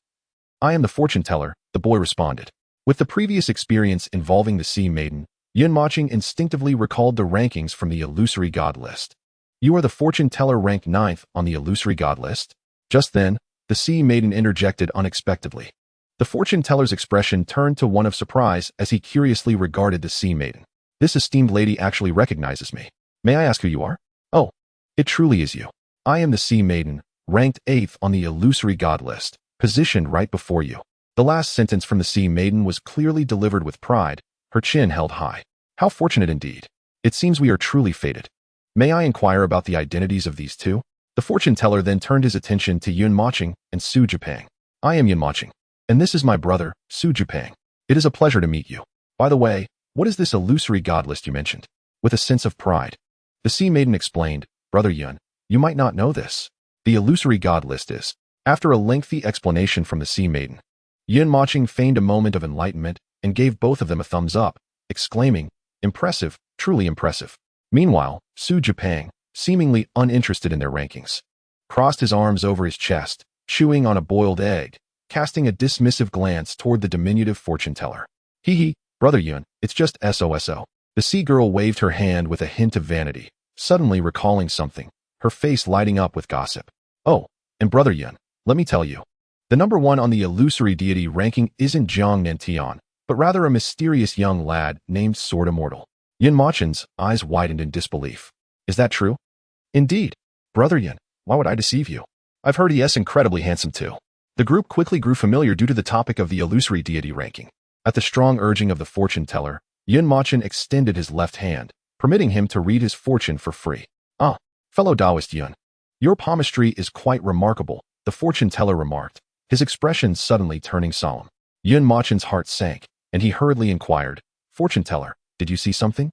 "I am the fortune teller," the boy responded. With the previous experience involving the Sea Maiden, Yun Mochen instinctively recalled the rankings from the illusory god list. "You are the fortune teller ranked 9th on the illusory god list?" Just then, the Sea Maiden interjected unexpectedly. The fortune teller's expression turned to one of surprise as he curiously regarded the Sea Maiden. "This esteemed lady actually recognizes me. May I ask who you are?" "Oh, it truly is you. I am the Sea Maiden, ranked 8th on the illusory god list, positioned right before you." The last sentence from the Sea Maiden was clearly delivered with pride, her chin held high. "How fortunate indeed. It seems we are truly fated. May I inquire about the identities of these two?" The fortune teller then turned his attention to Yun Mochen and Zhu Emperor. "I am Yun Mochen, and this is my brother, Zhu Emperor. It is a pleasure to meet you. By the way, what is this illusory god list you mentioned?" With a sense of pride, the Sea Maiden explained, "Brother Yun, you might not know this. The illusory god list is..." After a lengthy explanation from the Sea Maiden, Yun Mochen feigned a moment of enlightenment and gave both of them a thumbs up, exclaiming, "Impressive, truly impressive." Meanwhile, Zhu Emperor, seemingly uninterested in their rankings, crossed his arms over his chest, chewing on a boiled egg, casting a dismissive glance toward the diminutive fortune teller. "Hee, Brother Yun, it's just SOSO." The sea girl waved her hand with a hint of vanity, suddenly recalling something, her face lighting up with gossip. "Oh, and Brother Yun, let me tell you. The number 1 on the illusory deity ranking isn't Zhang Nantian, but rather a mysterious young lad named Sword Immortal." Yun Mochen's eyes widened in disbelief. "Is that true?" "Indeed. Brother Yun, why would I deceive you? I've heard he is incredibly handsome too." The group quickly grew familiar due to the topic of the illusory deity ranking. At the strong urging of the fortune teller, Yun Mochen extended his left hand, permitting him to read his fortune for free. "Ah, fellow Taoist Yun, your palmistry is quite remarkable," the fortune teller remarked, his expression suddenly turning solemn. Yun Mochen's heart sank, and he hurriedly inquired, "Fortune teller, did you see something?"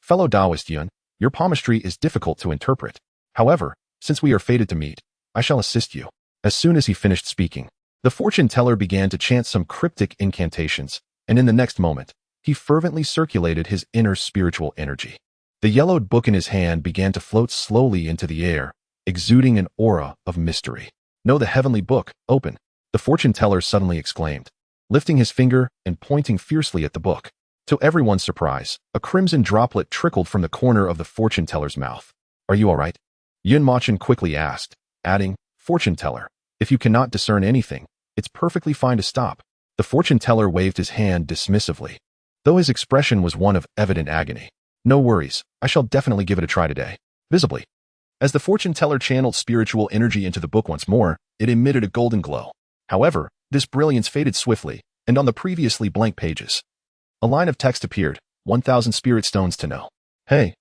Fellow Taoist Yun, your palmistry is difficult to interpret. However, since we are fated to meet, I shall assist you." As soon as he finished speaking, the fortune teller began to chant some cryptic incantations, and in the next moment, he fervently circulated his inner spiritual energy. The yellowed book in his hand began to float slowly into the air, exuding an aura of mystery. "Know the heavenly book, open," the fortune teller suddenly exclaimed, lifting his finger and pointing fiercely at the book. To everyone's surprise, a crimson droplet trickled from the corner of the fortune teller's mouth. "Are you all right?" Yun Mochen quickly asked, adding, "Fortune teller, if you cannot discern anything, it's perfectly fine to stop." The fortune teller waved his hand dismissively, though his expression was one of evident agony. "No worries, I shall definitely give it a try today." Visibly, as the fortune teller channeled spiritual energy into the book once more, it emitted a golden glow. However, this brilliance faded swiftly, and on the previously blank pages, a line of text appeared, 1,000 spirit stones to know. Hey,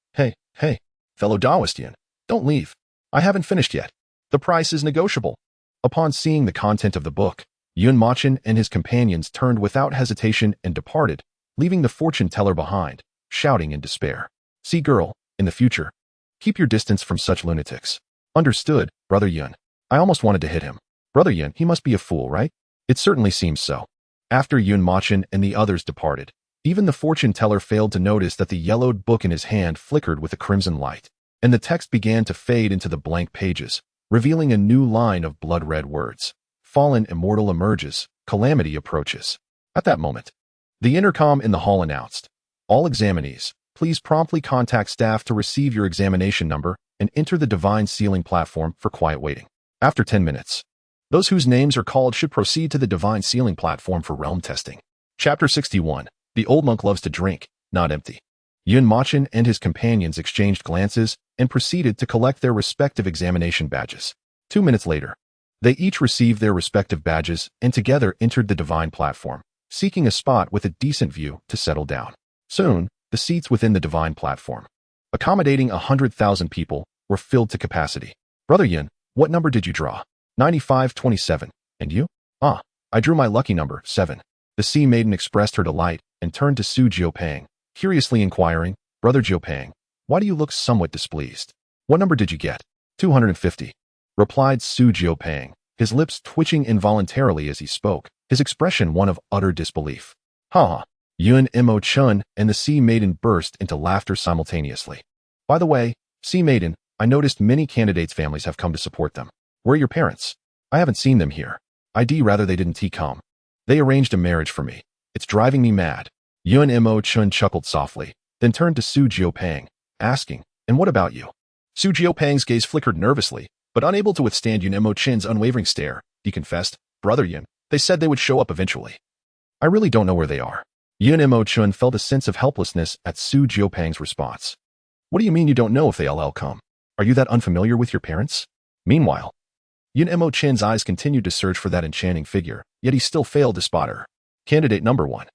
fellow Taoistian, don't leave. I haven't finished yet. The price is negotiable." Upon seeing the content of the book, Yun Mochen and his companions turned without hesitation and departed, leaving the fortune teller behind, shouting in despair. "See girl, in the future, keep your distance from such lunatics." "Understood, Brother Yun." I almost wanted to hit him. Brother Yun, he must be a fool, right? It certainly seems so. After Yun Mochen and the others departed, even the fortune teller failed to notice that the yellowed book in his hand flickered with a crimson light, and the text began to fade into the blank pages, revealing a new line of blood-red words. "Fallen immortal emerges, calamity approaches." At that moment, the intercom in the hall announced, "All examinees, please promptly contact staff to receive your examination number and enter the divine sealing platform for quiet waiting." After 10 minutes, those whose names are called should proceed to the divine sealing platform for realm testing. Chapter 61. The old monk loves to drink, not empty. Yun Mochen and his companions exchanged glances and proceeded to collect their respective examination badges. 2 minutes later, they each received their respective badges and together entered the divine platform, seeking a spot with a decent view to settle down. Soon, the seats within the divine platform, accommodating 100,000 people, were filled to capacity. "Brother Yun, what number did you draw?" 9527. "And you?" "Ah, I drew my lucky number, 7. The Sea Maiden expressed her delight and turned to Zhu Jiupang, curiously inquiring, "Brother Jiupang, Why do you look somewhat displeased? What number did you get? 250, replied Su Jiupeng, his lips twitching involuntarily as he spoke, his expression one of utter disbelief. Ha! Yun Imo Chun and the Sea Maiden burst into laughter simultaneously. By the way, Sea Maiden, I noticed many candidates' families have come to support them. Where are your parents? I haven't seen them here. Rather they didn't come. They arranged a marriage for me. It's driving me mad. Yun Imo Chun chuckled softly, then turned to Su Jiupeng, asking, and what about you? Su Jiupeng's gaze flickered nervously, but unable to withstand Yun Imo Chun's unwavering stare, he confessed, Brother Yun, they said they would show up eventually. I really don't know where they are. Yun Imo Chun felt a sense of helplessness at Su Jiupeng's response. What do you mean you don't know if they'll come? Are you that unfamiliar with your parents? Meanwhile, Yun Imo Chin's eyes continued to search for that enchanting figure, yet he still failed to spot her. Candidate number 1.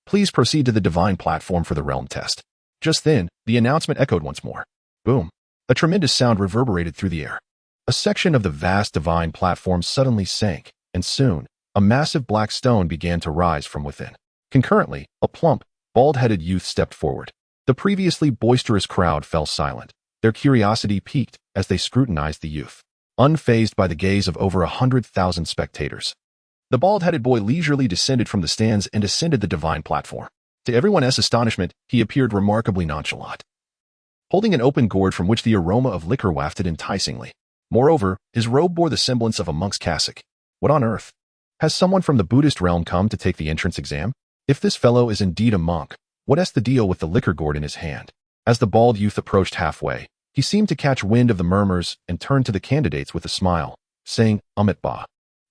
Please proceed to the divine platform for the realm test. Just then, the announcement echoed once more. Boom. A tremendous sound reverberated through the air. A section of the vast divine platform suddenly sank, and soon, a massive black stone began to rise from within. Concurrently, a plump, bald-headed youth stepped forward. The previously boisterous crowd fell silent, their curiosity piqued as they scrutinized the youth, unfazed by the gaze of over 100,000 spectators. The bald-headed boy leisurely descended from the stands and ascended the divine platform. To everyone's astonishment, he appeared remarkably nonchalant, holding an open gourd from which the aroma of liquor wafted enticingly. Moreover, his robe bore the semblance of a monk's cassock. What on earth? Has someone from the Buddhist realm come to take the entrance exam? If this fellow is indeed a monk, what's the deal with the liquor gourd in his hand? As the bald youth approached halfway, he seemed to catch wind of the murmurs and turned to the candidates with a smile, saying, Ba.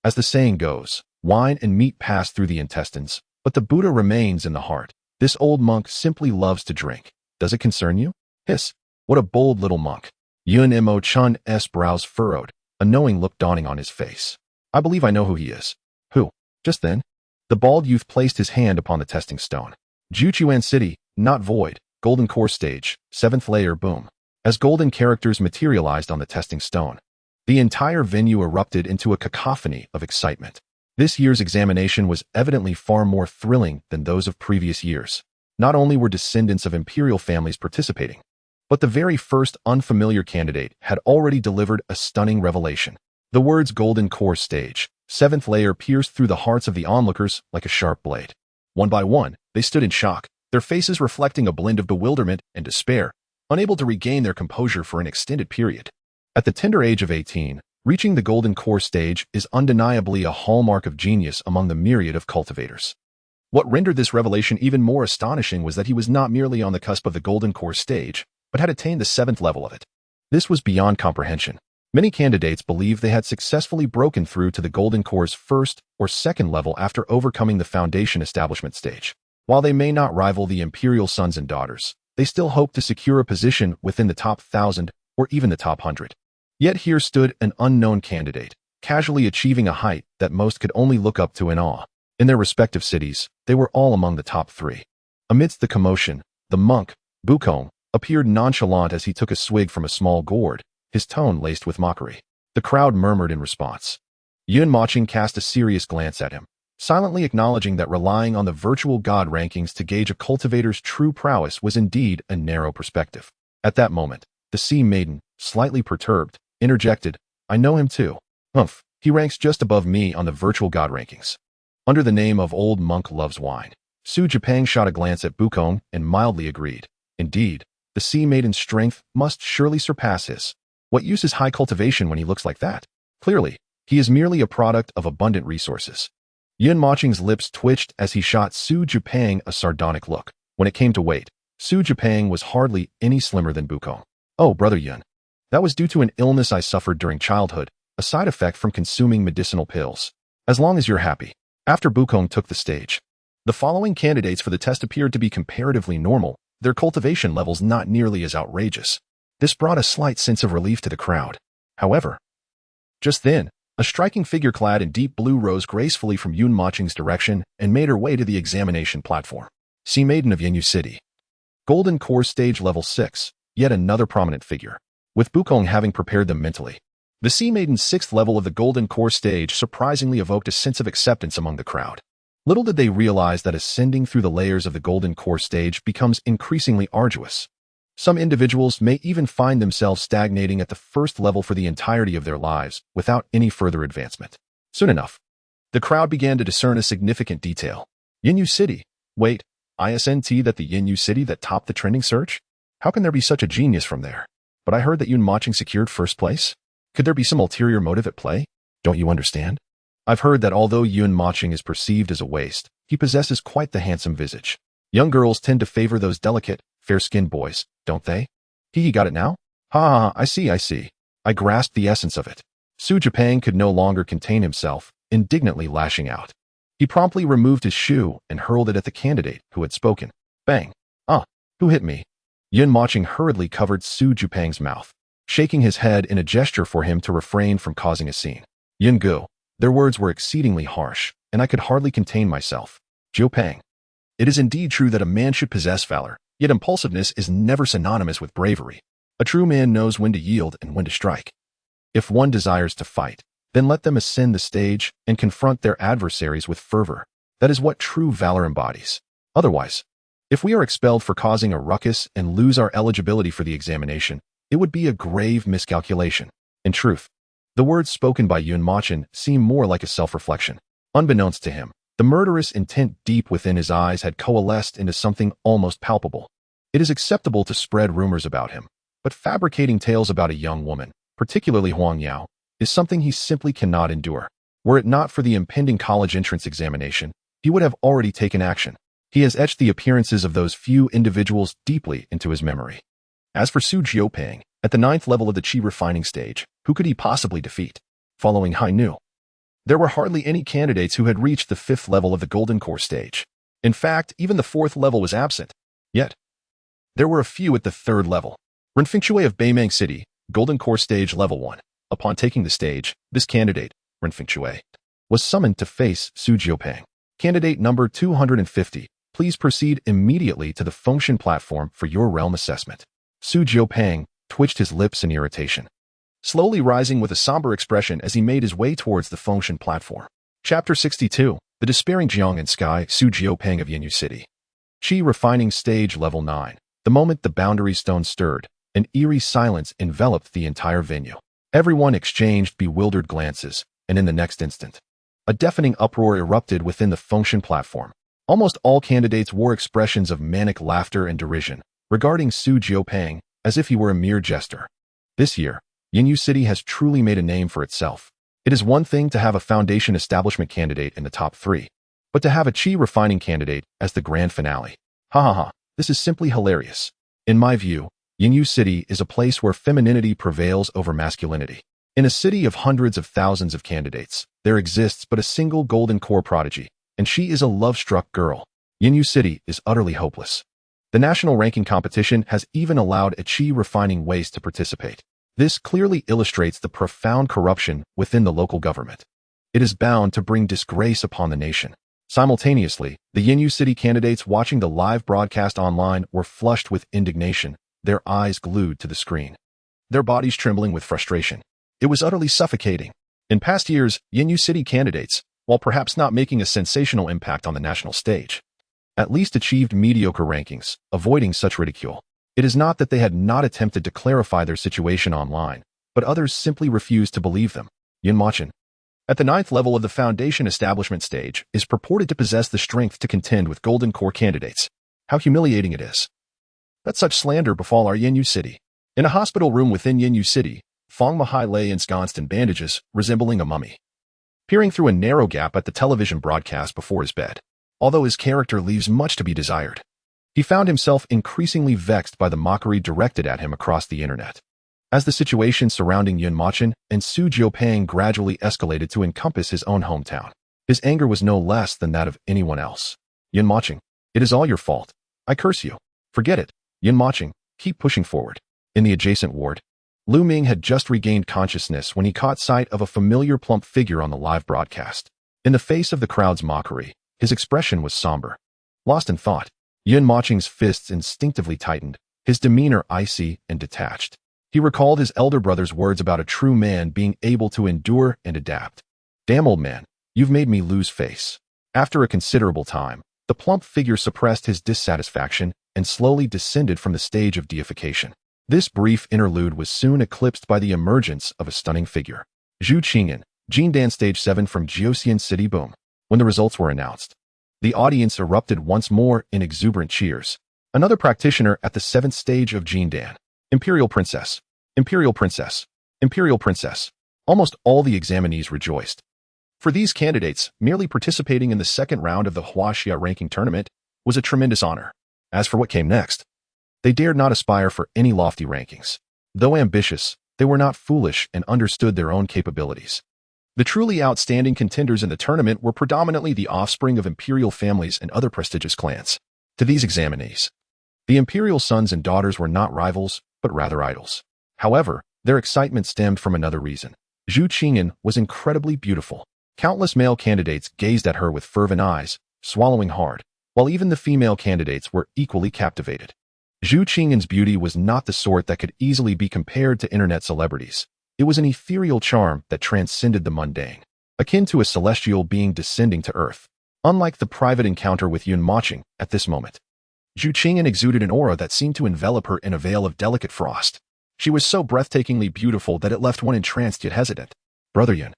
As the saying goes, wine and meat pass through the intestines, but the Buddha remains in the heart. This old monk simply loves to drink. Does it concern you? Hiss. What a bold little monk. Yun Imo Chun's brows furrowed, a knowing look dawning on his face. I believe I know who he is. Who? Just then, the bald youth placed his hand upon the testing stone. Juchuan City, not void, golden core stage, 7th layer boom. As golden characters materialized on the testing stone, the entire venue erupted into a cacophony of excitement. This year's examination was evidently far more thrilling than those of previous years. Not only were descendants of imperial families participating, but the very first unfamiliar candidate had already delivered a stunning revelation. The words golden core stage, 7th layer pierced through the hearts of the onlookers like a sharp blade. One by one, they stood in shock, their faces reflecting a blend of bewilderment and despair, unable to regain their composure for an extended period. At the tender age of 18, reaching the golden core stage is undeniably a hallmark of genius among the myriad of cultivators. What rendered this revelation even more astonishing was that he was not merely on the cusp of the golden core stage, but had attained the 7th level of it. This was beyond comprehension. Many candidates believed they had successfully broken through to the golden core's 1st or 2nd level after overcoming the foundation establishment stage. While they may not rival the imperial sons and daughters, they still hoped to secure a position within the top 1,000 or even the top 100. Yet here stood an unknown candidate, casually achieving a height that most could only look up to in awe. In their respective cities, they were all among the top 3. Amidst the commotion, the monk, Bukong, appeared nonchalant as he took a swig from a small gourd, his tone laced with mockery. The crowd murmured in response. Yun Mochen cast a serious glance at him, silently acknowledging that relying on the virtual god rankings to gauge a cultivator's true prowess was indeed a narrow perspective. At that moment, the Sea Maiden, slightly perturbed, interjected, I know him too. Humph, he ranks just above me on the virtual god rankings. Under the name of Old Monk Loves Wine. Su Jiupeng shot a glance at Bukong and mildly agreed. Indeed, the Sea Maiden's strength must surely surpass his. What use is high cultivation when he looks like that? Clearly, he is merely a product of abundant resources. Yun Mocheng's lips twitched as he shot Su Jiupeng a sardonic look. When it came to weight, Su Jiupeng was hardly any slimmer than Bukong. Oh, Brother Yun. That was due to an illness I suffered during childhood, a side effect from consuming medicinal pills. As long as you're happy. After Bukong took the stage, the following candidates for the test appeared to be comparatively normal, their cultivation levels not nearly as outrageous. This brought a slight sense of relief to the crowd. However, just then, a striking figure clad in deep blue rose gracefully from Yun Mocheng's direction and made her way to the examination platform. Sea Maiden of Yenyu City. Golden Core Stage Level 6, yet another prominent figure, with Bukong having prepared them mentally. The Sea Maiden's 6th level of the Golden Core Stage surprisingly evoked a sense of acceptance among the crowd. Little did they realize that ascending through the layers of the Golden Core Stage becomes increasingly arduous. Some individuals may even find themselves stagnating at the first level for the entirety of their lives without any further advancement. Soon enough, the crowd began to discern a significant detail. Yinyu City. Wait, isn't that the Yinyu City that topped the trending search? How can there be such a genius from there? But I heard that Yun Mochen secured first place. Could there be some ulterior motive at play? Don't you understand? I've heard that although Yun Mochen is perceived as a waste, he possesses quite the handsome visage. Young girls tend to favor those delicate, fair-skinned boys, don't they? He got it now? Ha, I see. I grasped the essence of it. Zhu Emperor could no longer contain himself, indignantly lashing out. He promptly removed his shoe and hurled it at the candidate who had spoken. Bang! Who hit me? Yun Mochen hurriedly covered Zhu Emperor's mouth, shaking his head in a gesture for him to refrain from causing a scene. Yun Gu. Their words were exceedingly harsh, and I could hardly contain myself. Zhu Emperor. It is indeed true that a man should possess valor, yet impulsiveness is never synonymous with bravery. A true man knows when to yield and when to strike. If one desires to fight, then let them ascend the stage and confront their adversaries with fervor. That is what true valor embodies. Otherwise, if we are expelled for causing a ruckus and lose our eligibility for the examination, it would be a grave miscalculation. In truth, the words spoken by Yun Mochen seem more like a self-reflection. Unbeknownst to him, the murderous intent deep within his eyes had coalesced into something almost palpable. It is acceptable to spread rumors about him, but fabricating tales about a young woman, particularly Huang Yao, is something he simply cannot endure. Were it not for the impending college entrance examination, he would have already taken action. He has etched the appearances of those few individuals deeply into his memory. As for Zhu Emperor, at the 9th level of the Qi refining stage, who could he possibly defeat? Following Hai Nu, there were hardly any candidates who had reached the 5th level of the Golden Core stage. In fact, even the 4th level was absent. Yet, there were a few at the 3rd level. Renfeng of Beimang City, Golden Core stage level 1. Upon taking the stage, this candidate, Renfeng, was summoned to face Zhu Emperor. Candidate number 250, please proceed immediately to the function platform for your realm assessment. Zhu Emperor twitched his lips in irritation, slowly rising with a somber expression as he made his way towards the function platform. Chapter 62, The Despairing Jiang and Sky, Zhu Emperor of Yinyu City. Qi refining stage level 9. The moment the boundary stone stirred, an eerie silence enveloped the entire venue. Everyone exchanged bewildered glances, and in the next instant, a deafening uproar erupted within the function platform. Almost all candidates wore expressions of manic laughter and derision, regarding Zhu Emperor as if he were a mere jester. This year, Yinyu City has truly made a name for itself. It is one thing to have a foundation establishment candidate in the top 3, but to have a Qi refining candidate as the grand finale. This is simply hilarious. In my view, Yinyu City is a place where femininity prevails over masculinity. In a city of hundreds of thousands of candidates, there exists but a single golden core prodigy, and she is a love-struck girl. Yinyu City is utterly hopeless. The national ranking competition has even allowed a Qi refining waste to participate. This clearly illustrates the profound corruption within the local government. It is bound to bring disgrace upon the nation. Simultaneously, the Yinyu City candidates watching the live broadcast online were flushed with indignation, their eyes glued to the screen, their bodies trembling with frustration. It was utterly suffocating. In past years, Yinyu City candidates, while perhaps not making a sensational impact on the national stage, at least achieved mediocre rankings, avoiding such ridicule. It is not that they had not attempted to clarify their situation online, but others simply refused to believe them. Yun Mochen, at the 9th level of the foundation establishment stage, is purported to possess the strength to contend with Golden Core candidates. How humiliating it is that such slander befall our Yinyu City. In a hospital room within Yinyu City, Feng Mahai lay ensconced in bandages, resembling a mummy, peering through a narrow gap at the television broadcast before his bed. Although his character leaves much to be desired, he found himself increasingly vexed by the mockery directed at him across the internet. As the situation surrounding Yun Mochen and Zhu Emperor gradually escalated to encompass his own hometown, his anger was no less than that of anyone else. Yun Mochen, it is all your fault. I curse you. Forget it. Yun Mochen, keep pushing forward. In the adjacent ward, Lu Ming had just regained consciousness when he caught sight of a familiar plump figure on the live broadcast. In the face of the crowd's mockery, his expression was somber. Lost in thought, Yun Mochen's fists instinctively tightened, his demeanor icy and detached. He recalled his elder brother's words about a true man being able to endure and adapt. Damn, old man, you've made me lose face. After a considerable time, the plump figure suppressed his dissatisfaction and slowly descended from the stage of deification. This brief interlude was soon eclipsed by the emergence of a stunning figure. Zhu Qingyan, Jindan Stage 7 from Jiuxian City. Boom. When the results were announced, the audience erupted once more in exuberant cheers. Another practitioner at the 7th stage of Jindan. Imperial Princess. Imperial Princess. Imperial Princess. Almost all the examinees rejoiced. For these candidates, merely participating in the second round of the Huaxia ranking tournament was a tremendous honor. As for what came next, they dared not aspire for any lofty rankings. Though ambitious, they were not foolish and understood their own capabilities. The truly outstanding contenders in the tournament were predominantly the offspring of imperial families and other prestigious clans. To these examinees, the imperial sons and daughters were not rivals, but rather idols. However, their excitement stemmed from another reason. Zhu Qingyan was incredibly beautiful. Countless male candidates gazed at her with fervent eyes, swallowing hard, while even the female candidates were equally captivated. Zhu Qingyan's beauty was not the sort that could easily be compared to internet celebrities. It was an ethereal charm that transcended the mundane, akin to a celestial being descending to earth. Unlike the private encounter with Yun Mochen at this moment, Zhu Qingyan exuded an aura that seemed to envelop her in a veil of delicate frost. She was so breathtakingly beautiful that it left one entranced yet hesitant. Brother Yun.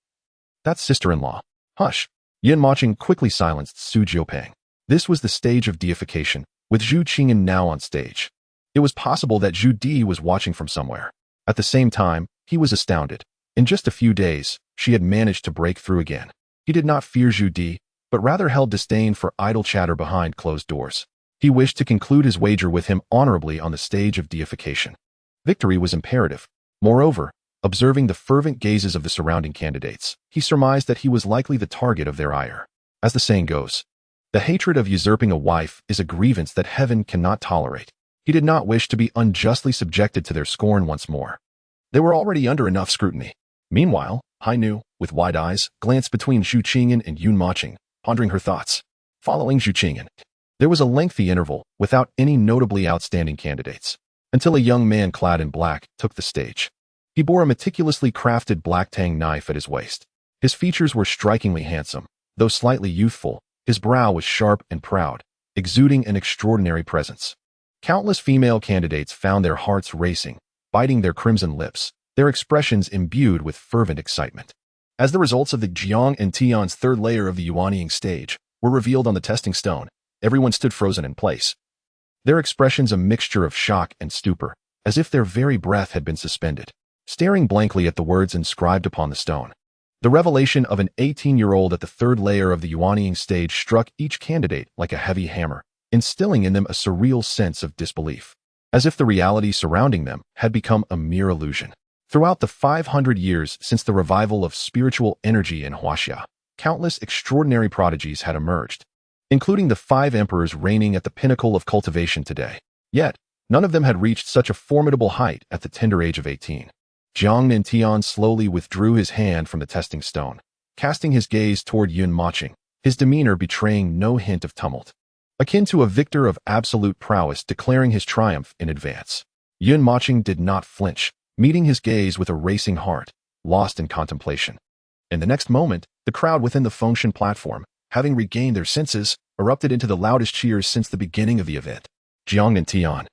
That's sister-in-law. Hush. Yun Mochen quickly silenced Su Jiupeng. This was the stage of deification, with Zhu Qingyan now on stage. It was possible that Zhu Di was watching from somewhere. At the same time, he was astounded. In just a few days, she had managed to break through again. He did not fear Zhu Di, but rather held disdain for idle chatter behind closed doors. He wished to conclude his wager with him honorably on the stage of deification. Victory was imperative. Moreover, observing the fervent gazes of the surrounding candidates, he surmised that he was likely the target of their ire. As the saying goes, the hatred of usurping a wife is a grievance that heaven cannot tolerate. He did not wish to be unjustly subjected to their scorn once more. They were already under enough scrutiny. Meanwhile, Hai Nu, with wide eyes, glanced between Zhu Qingyan and Yun Mochen, pondering her thoughts. Following Zhu Qingyan, there was a lengthy interval without any notably outstanding candidates, until a young man clad in black took the stage. He bore a meticulously crafted black tang knife at his waist. His features were strikingly handsome. Though slightly youthful, his brow was sharp and proud, exuding an extraordinary presence. Countless female candidates found their hearts racing, biting their crimson lips, their expressions imbued with fervent excitement. As the results of the Jiang and Tian's third layer of the Yuanying stage were revealed on the testing stone, everyone stood frozen in place. Their expressions a mixture of shock and stupor, as if their very breath had been suspended, staring blankly at the words inscribed upon the stone. The revelation of an 18-year-old at the third layer of the Yuanying stage struck each candidate like a heavy hammer, instilling in them a surreal sense of disbelief, as if the reality surrounding them had become a mere illusion. Throughout the 500 years since the revival of spiritual energy in Huaxia, countless extraordinary prodigies had emerged, including the 5 emperors reigning at the pinnacle of cultivation today. Yet, none of them had reached such a formidable height at the tender age of 18. Jiang Nintian slowly withdrew his hand from the testing stone, casting his gaze toward Yun Mochen, his demeanor betraying no hint of tumult, akin to a victor of absolute prowess declaring his triumph in advance. Yun Mochen did not flinch, meeting his gaze with a racing heart, lost in contemplation. In the next moment, the crowd within the Fengshan platform, having regained their senses, erupted into the loudest cheers since the beginning of the event. Jiang Nintian,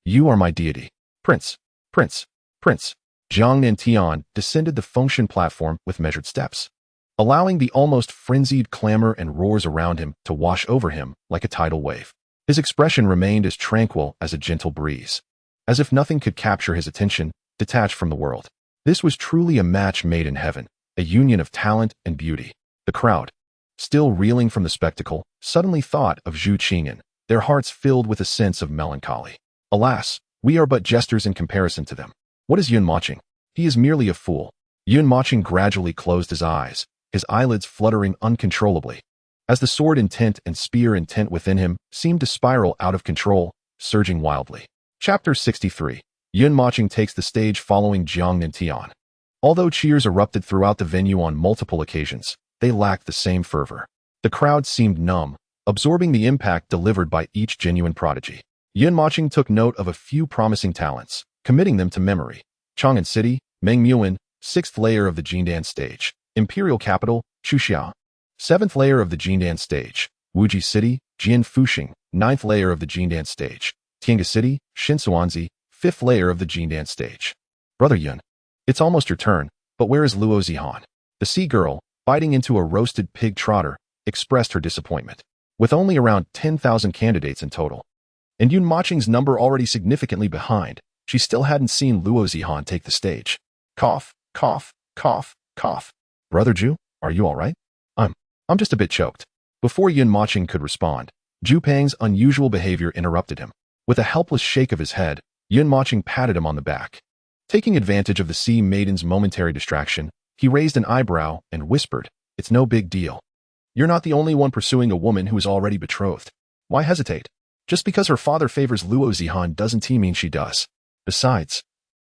you are my deity. Prince, Prince, Prince. Jiang Nintian descended the Fengshan platform with measured steps, allowing the almost frenzied clamor and roars around him to wash over him like a tidal wave. His expression remained as tranquil as a gentle breeze, as if nothing could capture his attention, detached from the world. This was truly a match made in heaven, a union of talent and beauty. The crowd, still reeling from the spectacle, suddenly thought of Zhu Qingyan, their hearts filled with a sense of melancholy. Alas, we are but jesters in comparison to them. What is Yun Mochen? He is merely a fool. Yun Mochen gradually closed his eyes, his eyelids fluttering uncontrollably, as the sword intent and spear intent within him seemed to spiral out of control, surging wildly. Chapter 63. Yun Mochen takes the stage following Jiang Nintian. Although cheers erupted throughout the venue on multiple occasions, they lacked the same fervor. The crowd seemed numb, absorbing the impact delivered by each genuine prodigy. Yun Mochen took note of a few promising talents, committing them to memory. Chang'an City, Mengmuan, 6th layer of the Jindan stage. Imperial capital, Xuxia. 7th layer of the Jindan stage. Wuji City, Jian Fuxing, 9th layer of the Jindan stage. Kinga City, Shinsuanzi, 5th layer of the Jin Dance stage. Brother Yun, it's almost your turn, but where is Luo Zihan? The sea girl, biting into a roasted pig trotter, expressed her disappointment. With only around 10,000 candidates in total, and Yun Moching's number already significantly behind, she still hadn't seen Luo Zihan take the stage. Cough, cough, cough, cough. Brother Zhu, are you all right? I'm just a bit choked. Before Yun Moching could respond, Zhu Pang's unusual behavior interrupted him. With a helpless shake of his head, Yun Moching patted him on the back. Taking advantage of the sea maiden's momentary distraction, he raised an eyebrow and whispered, "It's no big deal. You're not the only one pursuing a woman who is already betrothed. Why hesitate? Just because her father favors Luo Zihan doesn't mean she does. Besides,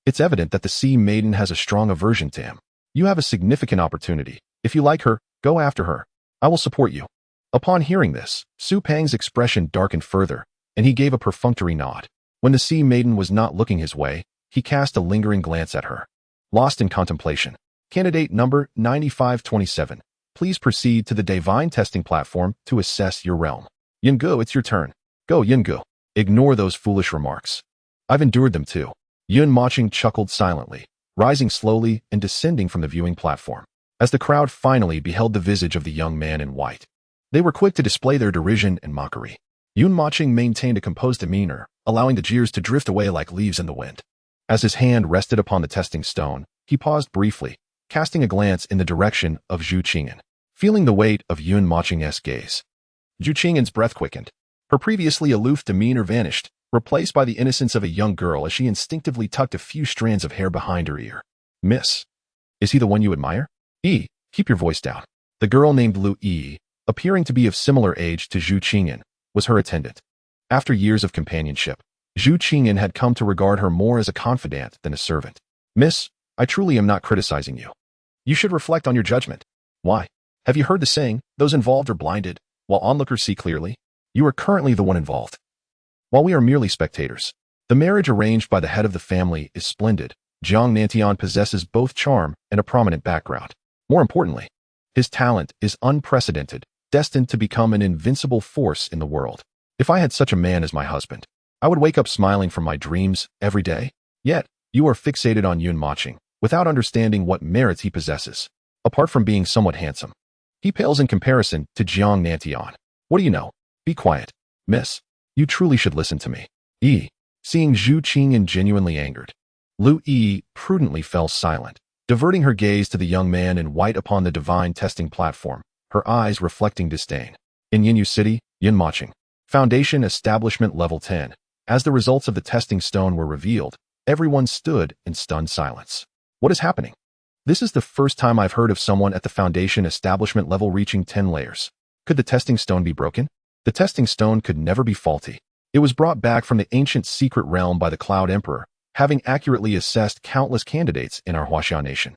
it's evident that the sea maiden has a strong aversion to him. You have a significant opportunity. If you like her, go after her. I will support you." Upon hearing this, Su Pang's expression darkened further, and he gave a perfunctory nod. When the sea maiden was not looking his way, he cast a lingering glance at her. Lost in contemplation. Candidate number 9527. Please proceed to the divine testing platform to assess your realm. Yungu, it's your turn. Go, Yungu. Ignore those foolish remarks. I've endured them too. Yun Moching chuckled silently, rising slowly and descending from the viewing platform. As the crowd finally beheld the visage of the young man in white, they were quick to display their derision and mockery. Yun Moching maintained a composed demeanor, allowing the jeers to drift away like leaves in the wind. As his hand rested upon the testing stone, he paused briefly, casting a glance in the direction of Zhu Qing'an. Feeling the weight of Yun Moching's gaze, Zhu Qing'an's breath quickened. Her previously aloof demeanor vanished, replaced by the innocence of a young girl as she instinctively tucked a few strands of hair behind her ear. "Miss, is he the one you admire?" Keep your voice down." The girl named Lu Yi, appearing to be of similar age to Zhu Qing'an, was her attendant. After years of companionship, Zhu Qing'an had come to regard her more as a confidant than a servant. "Miss, I truly am not criticizing you. You should reflect on your judgment. Why? Have you heard the saying, those involved are blinded, while onlookers see clearly? You are currently the one involved. While we are merely spectators, the marriage arranged by the head of the family is splendid. Jiang Nantian possesses both charm and a prominent background. More importantly, his talent is unprecedented, destined to become an invincible force in the world. If I had such a man as my husband, I would wake up smiling from my dreams every day. Yet, you are fixated on Yun Moching, without understanding what merits he possesses. Apart from being somewhat handsome, he pales in comparison to Jiang Nantian. What do you know? Be quiet. Miss, you truly should listen to me." Seeing Zhu Qing'an genuinely angered, Lu Yi prudently fell silent, diverting her gaze to the young man in white upon the divine testing platform, her eyes reflecting disdain. In Yinyu City, Yun Moching. Foundation Establishment Level 10. As the results of the testing stone were revealed, everyone stood in stunned silence. What is happening? This is the first time I've heard of someone at the Foundation Establishment level reaching 10 layers. Could the testing stone be broken? The testing stone could never be faulty. It was brought back from the ancient secret realm by the Cloud Emperor, having accurately assessed countless candidates in our Huaxia nation.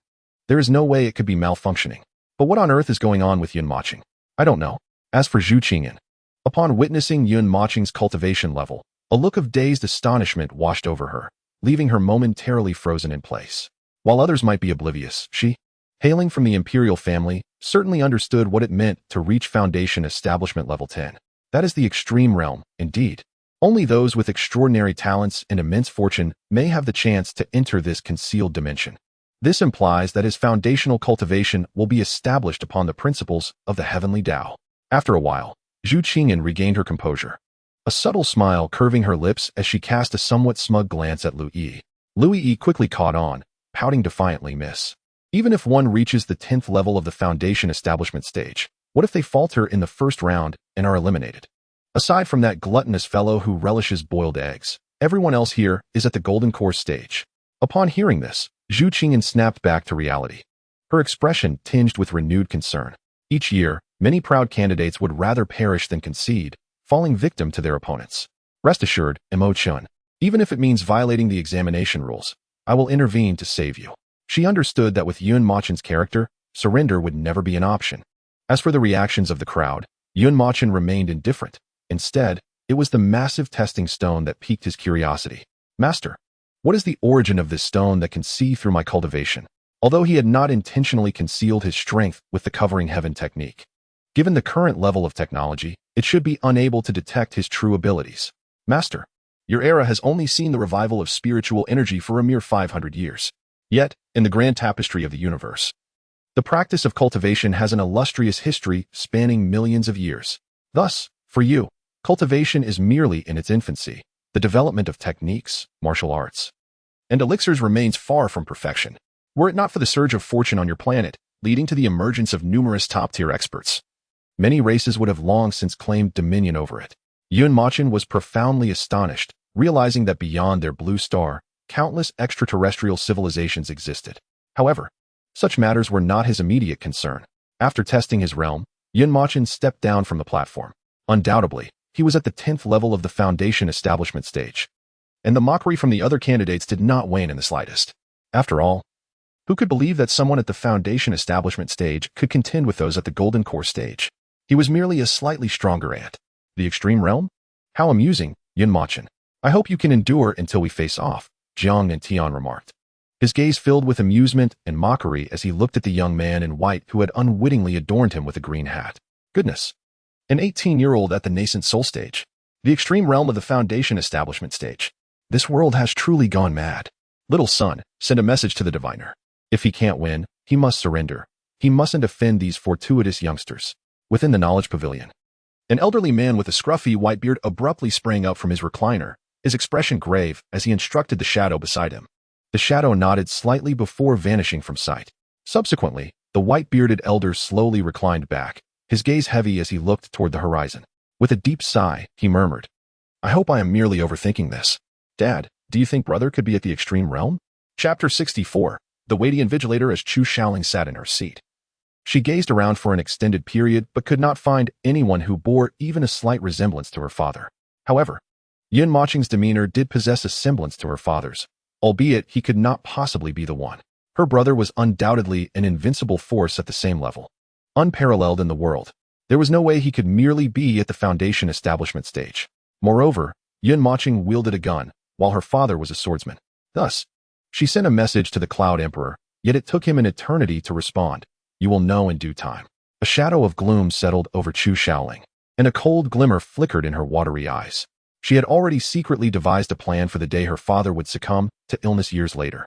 There is no way it could be malfunctioning. But what on earth is going on with Yun Moching? I don't know. As for Zhu Qing'an, upon witnessing Yun Moching's cultivation level, a look of dazed astonishment washed over her, leaving her momentarily frozen in place. While others might be oblivious, she, hailing from the imperial family, certainly understood what it meant to reach Foundation Establishment Level 10. That is the extreme realm, indeed. Only those with extraordinary talents and immense fortune may have the chance to enter this concealed dimension. This implies that his foundational cultivation will be established upon the principles of the heavenly Tao. After a while, Zhu Qing'an regained her composure, a subtle smile curving her lips as she cast a somewhat smug glance at Lu Yi. Lu Yi quickly caught on, pouting defiantly, "Miss, even if one reaches the 10th level of the Foundation Establishment stage, what if they falter in the first round and are eliminated? Aside from that gluttonous fellow who relishes boiled eggs, everyone else here is at the golden course stage." Upon hearing this, Zhu Qing'an snapped back to reality, her expression tinged with renewed concern. Each year, many proud candidates would rather perish than concede, falling victim to their opponents. Rest assured, Mochen, even if it means violating the examination rules, I will intervene to save you. She understood that with Yun Mochen's character, surrender would never be an option. As for the reactions of the crowd, Yun Mochen remained indifferent. Instead, it was the massive testing stone that piqued his curiosity. "Master, what is the origin of this stone that can see through my cultivation?" Although he had not intentionally concealed his strength with the covering heaven technique, given the current level of technology, it should be unable to detect his true abilities. "Master, Your era has only seen the revival of spiritual energy for a mere 500 years. Yet, in the grand tapestry of the universe, the practice of cultivation has an illustrious history spanning millions of years. Thus, for you, cultivation is merely in its infancy. The development of techniques, martial arts, and elixirs remains far from perfection. Were it not for the surge of fortune on your planet, leading to the emergence of numerous top-tier experts, many races would have long since claimed dominion over it. Mochen was profoundly astonished, realizing that beyond their blue star, countless extraterrestrial civilizations existed. However, such matters were not his immediate concern. After testing his realm, Mochen stepped down from the platform. Undoubtedly, he was at the 10th level of the Foundation establishment stage, and the mockery from the other candidates did not wane in the slightest. After all, who could believe that someone at the Foundation establishment stage could contend with those at the Golden Core stage? He was merely a slightly stronger ant. The extreme realm? How amusing, Mochen. I hope you can endure until we face off, Jiang and Tian remarked. His gaze filled with amusement and mockery as he looked at the young man in white who had unwittingly adorned him with a green hat. Goodness. An 18-year-old at the nascent soul stage. The extreme realm of the Foundation establishment stage. This world has truly gone mad. Little son, send a message to the diviner. If he can't win, he must surrender. He mustn't offend these fortuitous youngsters. Within the knowledge pavilion, an elderly man with a scruffy white beard abruptly sprang up from his recliner, his expression grave as he instructed the shadow beside him. The shadow nodded slightly before vanishing from sight. Subsequently, the white-bearded elder slowly reclined back, his gaze heavy as he looked toward the horizon. With a deep sigh, he murmured, I hope I am merely overthinking this. Dad, do you think brother could be at the extreme realm? Chapter 64. The weighty invigilator as Chu Shaoling sat in her seat. She gazed around for an extended period but could not find anyone who bore even a slight resemblance to her father. However, Mochen's demeanor did possess a semblance to her father's, albeit he could not possibly be the one. Her brother was undoubtedly an invincible force at the same level. Unparalleled in the world, there was no way he could merely be at the Foundation establishment stage. Moreover, Mochen wielded a gun, while her father was a swordsman. Thus, she sent a message to the Cloud Emperor, yet it took him an eternity to respond. You will know in due time. A shadow of gloom settled over Chu Shaoling, and a cold glimmer flickered in her watery eyes. She had already secretly devised a plan for the day her father would succumb to illness years later.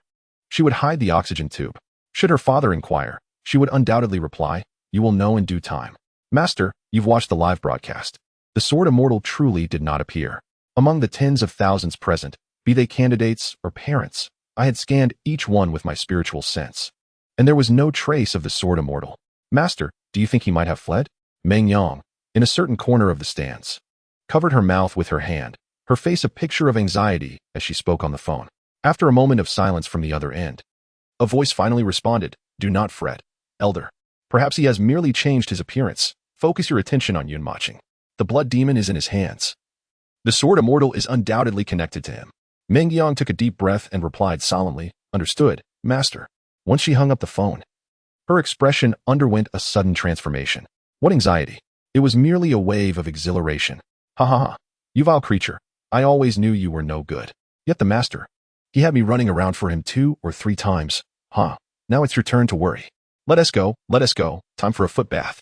She would hide the oxygen tube. Should her father inquire, she would undoubtedly reply, You will know in due time. Master, you've watched the live broadcast. The Sword Immortal truly did not appear. Among the tens of thousands present, be they candidates or parents, I had scanned each one with my spiritual sense, and there was no trace of the Sword Immortal. Master, do you think he might have fled? Meng Yang, in a certain corner of the stands, covered her mouth with her hand, her face a picture of anxiety as she spoke on the phone. After a moment of silence from the other end, a voice finally responded, Do not fret, Elder. Perhaps he has merely changed his appearance. Focus your attention on Mochen. The blood demon is in his hands. The Sword Immortal is undoubtedly connected to him. Meng Yang took a deep breath and replied solemnly, Understood, Master. Once she hung up the phone, her expression underwent a sudden transformation. What anxiety! It was merely a wave of exhilaration. Ha ha ha. You vile creature. I always knew you were no good. Yet the master. He had me running around for him 2 or 3 times. Huh. Now it's your turn to worry. Let us go. Time for a foot bath.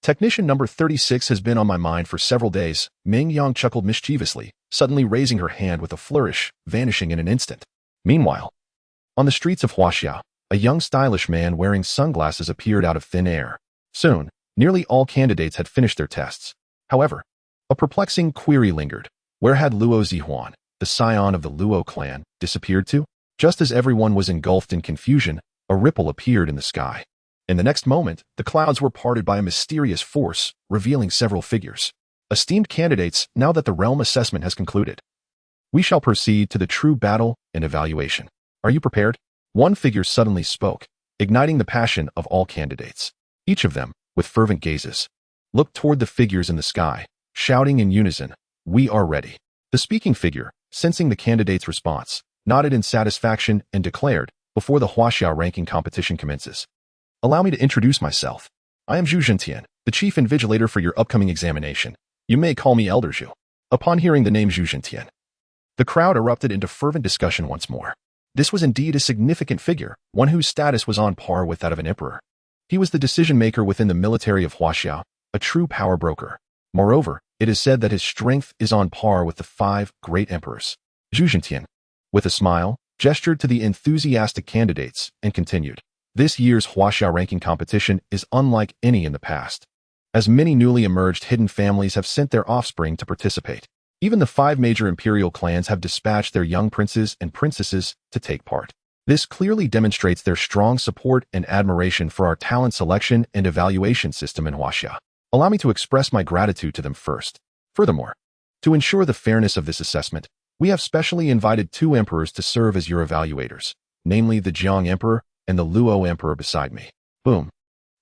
Technician number 36 has been on my mind for several days. Meng Yang chuckled mischievously, suddenly raising her hand with a flourish, vanishing in an instant. Meanwhile, on the streets of Huaxia, a young stylish man wearing sunglasses appeared out of thin air. Soon, nearly all candidates had finished their tests. However, a perplexing query lingered. Where had Luo Zihuan, the scion of the Luo clan, disappeared to? Just as everyone was engulfed in confusion, a ripple appeared in the sky. In the next moment, the clouds were parted by a mysterious force, revealing several figures. Esteemed candidates, now that the realm assessment has concluded, we shall proceed to the true battle and evaluation. Are you prepared? One figure suddenly spoke, igniting the passion of all candidates. Each of them, with fervent gazes, looked toward the figures in the sky, shouting in unison, We are ready. The speaking figure, sensing the candidate's response, nodded in satisfaction and declared, Before the Huaxia ranking competition commences, allow me to introduce myself. I am Zhu Zhentian, the chief invigilator for your upcoming examination. You may call me Elder Zhu. Upon hearing the name Zhu Zhentian, the crowd erupted into fervent discussion once more. This was indeed a significant figure, one whose status was on par with that of an emperor. He was the decision-maker within the military of Huaxia, a true power broker. Moreover, It is said that his strength is on par with the 5 great emperors. Zhu Zhentian, with a smile, gestured to the enthusiastic candidates and continued. This year's Huaxia ranking competition is unlike any in the past, as many newly emerged hidden families have sent their offspring to participate. Even the 5 major imperial clans have dispatched their young princes and princesses to take part. This clearly demonstrates their strong support and admiration for our talent selection and evaluation system in Huaxia. Allow me to express my gratitude to them first. Furthermore, to ensure the fairness of this assessment, we have specially invited 2 emperors to serve as your evaluators, namely the Jiang Emperor and the Luo Emperor beside me. Boom.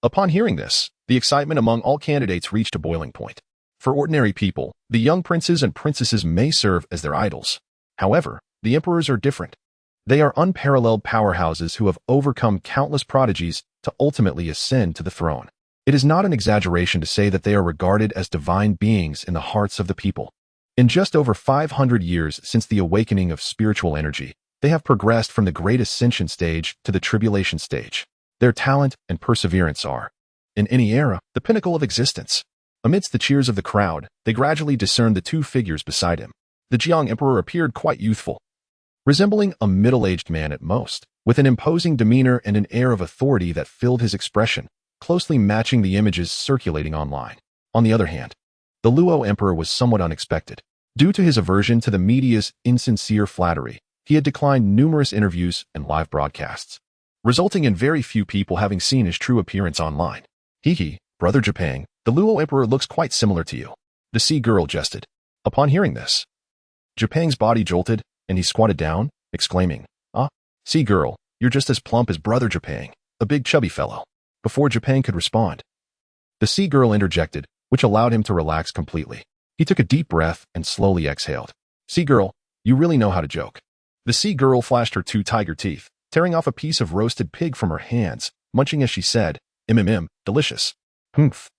Upon hearing this, the excitement among all candidates reached a boiling point. For ordinary people, the young princes and princesses may serve as their idols. However, the emperors are different. They are unparalleled powerhouses who have overcome countless prodigies to ultimately ascend to the throne. It is not an exaggeration to say that they are regarded as divine beings in the hearts of the people. In just over 500 years since the awakening of spiritual energy, they have progressed from the great ascension stage to the tribulation stage. Their talent and perseverance are, in any era, the pinnacle of existence. Amidst the cheers of the crowd, they gradually discerned the 2 figures beside him. The Jiang Emperor appeared quite youthful, resembling a middle-aged man at most, with an imposing demeanor and an air of authority that filled his expression, closely matching the images circulating online. On the other hand, the Luo Emperor was somewhat unexpected. Due to his aversion to the media's insincere flattery, he had declined numerous interviews and live broadcasts, resulting in very few people having seen his true appearance online. Hee, Brother Japang, the Luo Emperor looks quite similar to you. The sea girl jested. Upon hearing this, Japang's body jolted, and he squatted down, exclaiming, "Ah, sea girl, you're just as plump as Brother Japang, a big chubby fellow." Before Japang could respond, the sea girl interjected, which allowed him to relax completely. He took a deep breath and slowly exhaled. "Sea girl, you really know how to joke." The sea girl flashed her 2 tiger teeth, tearing off a piece of roasted pig from her hands, munching as she said, delicious. Humph.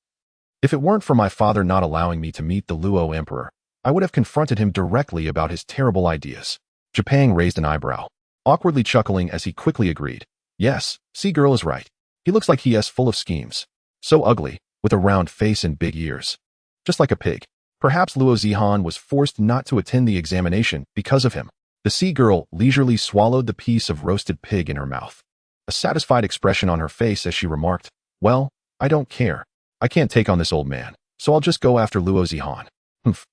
If it weren't for my father not allowing me to meet the Luo Emperor, I would have confronted him directly about his terrible ideas. Japang raised an eyebrow, awkwardly chuckling as he quickly agreed. Yes, sea girl is right. He looks like he is full of schemes. So ugly, with a round face and big ears. Just like a pig. Perhaps Luo Zihan was forced not to attend the examination because of him. The sea girl leisurely swallowed the piece of roasted pig in her mouth, a satisfied expression on her face as she remarked, "Well, I don't care. I can't take on this old man, so I'll just go after Luo Zihan. Humph.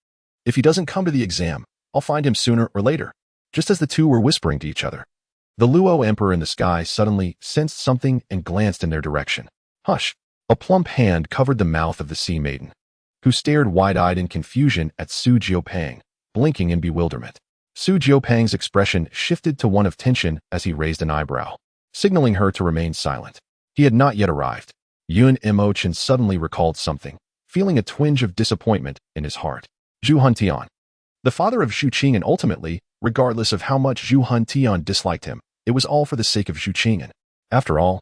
If he doesn't come to the exam, I'll find him sooner or later." Just as the 2 were whispering to each other, the Luo Emperor in the sky suddenly sensed something and glanced in their direction. Hush! A plump hand covered the mouth of the sea maiden, who stared wide-eyed in confusion at Su Jiopang, blinking in bewilderment. Su Jiopang's expression shifted to one of tension as he raised an eyebrow, signaling her to remain silent. He had not yet arrived. Mochen suddenly recalled something, feeling a twinge of disappointment in his heart. Zhu Huntian, the father of Zhu Qing'an, ultimately, regardless of how much Zhu Huntian disliked him, it was all for the sake of Zhu Qing'an. After all,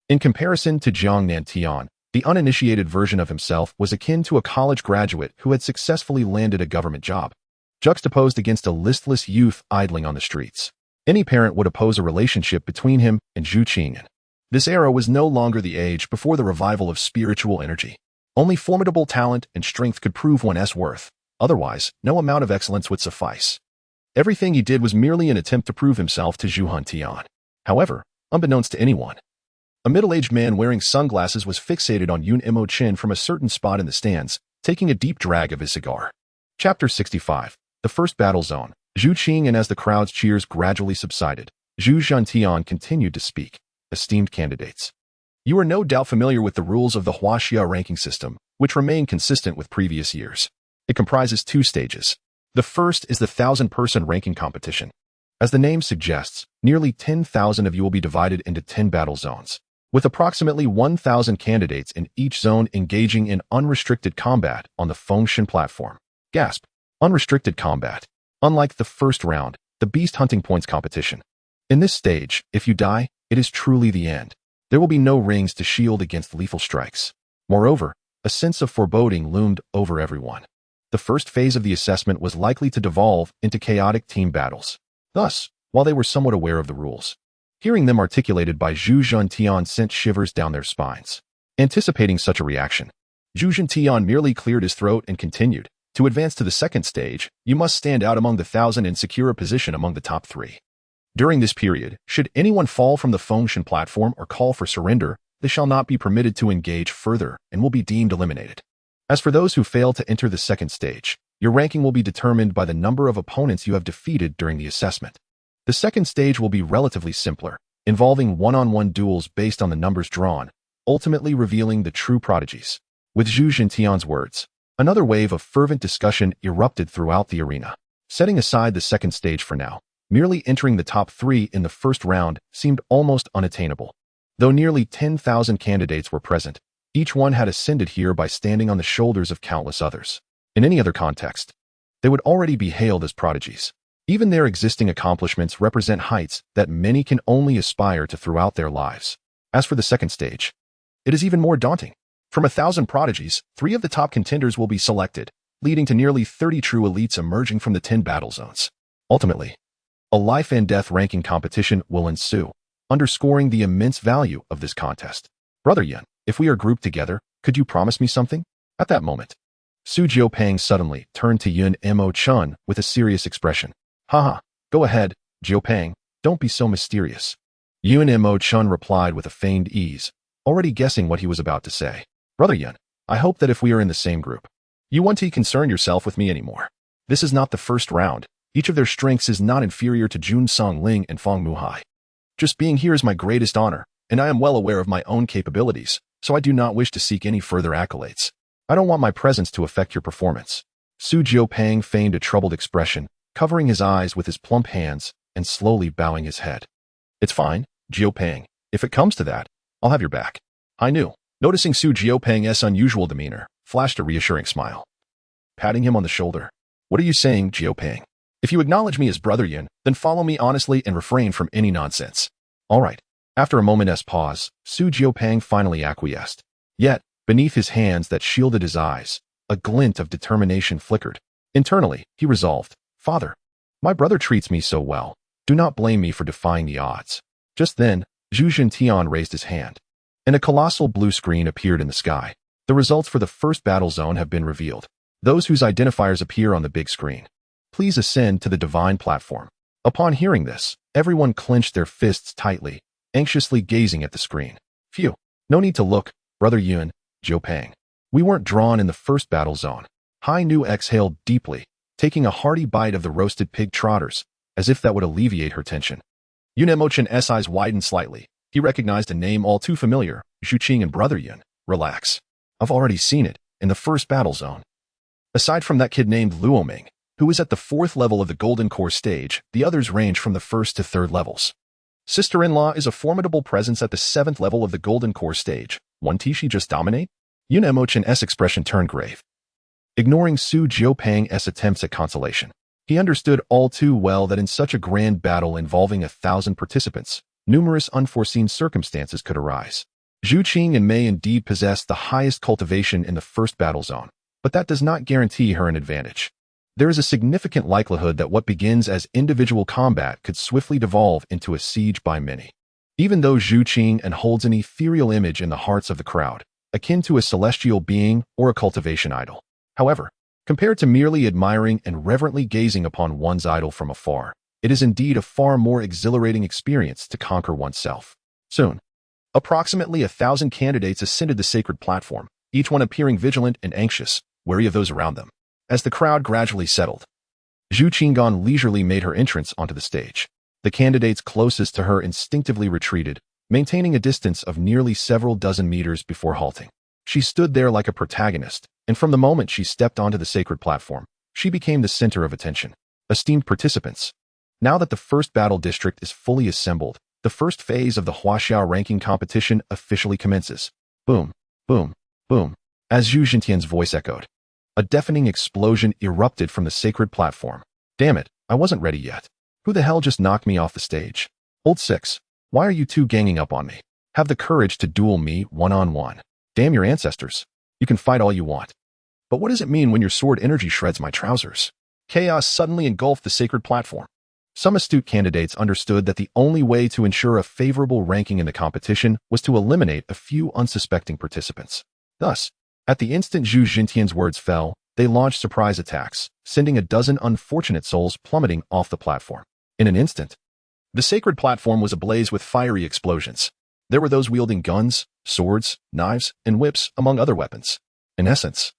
in comparison to Jiang Nantian, the uninitiated version of himself was akin to a college graduate who had successfully landed a government job, juxtaposed against a listless youth idling on the streets. Any parent would oppose a relationship between him and Zhu Qing'an. This era was no longer the age before the revival of spiritual energy. Only formidable talent and strength could prove one's worth. Otherwise, no amount of excellence would suffice. Everything he did was merely an attempt to prove himself to Zhu Huntian. However, unbeknownst to anyone, a middle-aged man wearing sunglasses was fixated on Mochen from a certain spot in the stands, taking a deep drag of his cigar. Chapter 65. The First Battle Zone. Zhu Qing, and as the crowd's cheers gradually subsided, Zhu Zhantian continued to speak. Esteemed candidates, you are no doubt familiar with the rules of the Huaxia ranking system, which remain consistent with previous years. It comprises 2 stages. The first is the 1,000-person ranking competition. As the name suggests, nearly 10,000 of you will be divided into 10 battle zones, with approximately 1,000 candidates in each zone engaging in unrestricted combat on the Fengshen platform. Gasp. Unrestricted combat. Unlike the first round, the beast hunting points competition. In this stage, if you die, it is truly the end. There will be no rings to shield against lethal strikes. Moreover, a sense of foreboding loomed over everyone. The first phase of the assessment was likely to devolve into chaotic team battles. Thus, while they were somewhat aware of the rules, hearing them articulated by Zhu Zhantian sent shivers down their spines. Anticipating such a reaction, Zhu Zhantian merely cleared his throat and continued. To advance to the second stage, you must stand out among the 1,000 and secure a position among the top 3. During this period, should anyone fall from the function platform or call for surrender, they shall not be permitted to engage further and will be deemed eliminated. As for those who fail to enter the second stage, your ranking will be determined by the number of opponents you have defeated during the assessment. The second stage will be relatively simpler, involving one-on-one duels based on the numbers drawn, ultimately revealing the true prodigies. With Zhu Xintian's words, another wave of fervent discussion erupted throughout the arena. Setting aside the second stage for now, merely entering the top 3 in the first round seemed almost unattainable. Though nearly 10,000 candidates were present, each one had ascended here by standing on the shoulders of countless others. In any other context, they would already be hailed as prodigies. Even their existing accomplishments represent heights that many can only aspire to throughout their lives. As for the second stage, it is even more daunting. From 1,000 prodigies, 3 of the top contenders will be selected, leading to nearly 30 true elites emerging from the 10 battle zones. Ultimately, a life and death ranking competition will ensue, underscoring the immense value of this contest. Brother Yun, if we are grouped together, could you promise me something? At that moment, Su Jiupeng suddenly turned to Yun Mochen with a serious expression. Haha, go ahead, Jiupeng, don't be so mysterious. Yun Mochen replied with a feigned ease, already guessing what he was about to say. Brother Yun, I hope that if we are in the same group, you won't concern yourself with me anymore. This is not the first round. Each of their strengths is not inferior to Jun Songling and Feng Muhai. Just being here is my greatest honor, and I am well aware of my own capabilities, so I do not wish to seek any further accolades. I don't want my presence to affect your performance. Su Jiupeng feigned a troubled expression, covering his eyes with his plump hands and slowly bowing his head. It's fine, Jiupeng. If it comes to that, I'll have your back. I knew. Noticing Su Jiupeng's unusual demeanor, flashed a reassuring smile. Patting him on the shoulder. What are you saying, Jiupeng? If you acknowledge me as Brother Yun, then follow me honestly and refrain from any nonsense. All right. After a moment's pause, Su Jiupeng finally acquiesced. Yet, beneath his hands that shielded his eyes, a glint of determination flickered. Internally, he resolved, Father, my brother treats me so well. Do not blame me for defying the odds. Just then, Zhu Xintian raised his hand, and a colossal blue screen appeared in the sky. The results for the first battle zone have been revealed. Those whose identifiers appear on the big screen. Please ascend to the divine platform. Upon hearing this, everyone clenched their fists tightly, anxiously gazing at the screen. Phew, no need to look, Brother Yun, Jiupeng. We weren't drawn in the first battle zone. Hai Nu exhaled deeply, taking a hearty bite of the roasted pig trotters, as if that would alleviate her tension. Yun Mochen's eyes widened slightly. He recognized a name all too familiar, Zhu Qing and Brother Yun. Relax. I've already seen it, in the first battle zone. Aside from that kid named Luoming, who is at the 4th level of the Golden Core stage, the others range from the 1st to 3rd levels. Sister-in-law is a formidable presence at the 7th level of the Golden Core stage. Won't she just dominate? Yun Mochen's expression turned grave. Ignoring Su Jiupeng's attempts at consolation, he understood all too well that in such a grand battle involving 1,000 participants, numerous unforeseen circumstances could arise. Zhu Qing and Mei indeed possessed the highest cultivation in the first battle zone, but that does not guarantee her an advantage. There is a significant likelihood that what begins as individual combat could swiftly devolve into a siege by many. Even though Zhu Qing holds an ethereal image in the hearts of the crowd, akin to a celestial being or a cultivation idol. However, compared to merely admiring and reverently gazing upon one's idol from afar, it is indeed a far more exhilarating experience to conquer oneself. Soon, approximately 1,000 candidates ascended the sacred platform, each one appearing vigilant and anxious, wary of those around them. As the crowd gradually settled, Zhu Qinggan leisurely made her entrance onto the stage. The candidates closest to her instinctively retreated, maintaining a distance of nearly several dozen meters before halting. She stood there like a protagonist, and from the moment she stepped onto the sacred platform, she became the center of attention. Esteemed participants, now that the first battle district is fully assembled, the first phase of the Huaxiao ranking competition officially commences. Boom, boom, boom. As Zhu Xintian's voice echoed, a deafening explosion erupted from the sacred platform. Damn it, I wasn't ready yet. Who the hell just knocked me off the stage? Old Six, why are you two ganging up on me? Have the courage to duel me one-on-one. Damn your ancestors. You can fight all you want. But what does it mean when your sword energy shreds my trousers? Chaos suddenly engulfed the sacred platform. Some astute candidates understood that the only way to ensure a favorable ranking in the competition was to eliminate a few unsuspecting participants. Thus, at the instant Zhu Xintian's words fell, they launched surprise attacks, sending a dozen unfortunate souls plummeting off the platform. In an instant, the sacred platform was ablaze with fiery explosions. There were those wielding guns, swords, knives, and whips, among other weapons. In essence,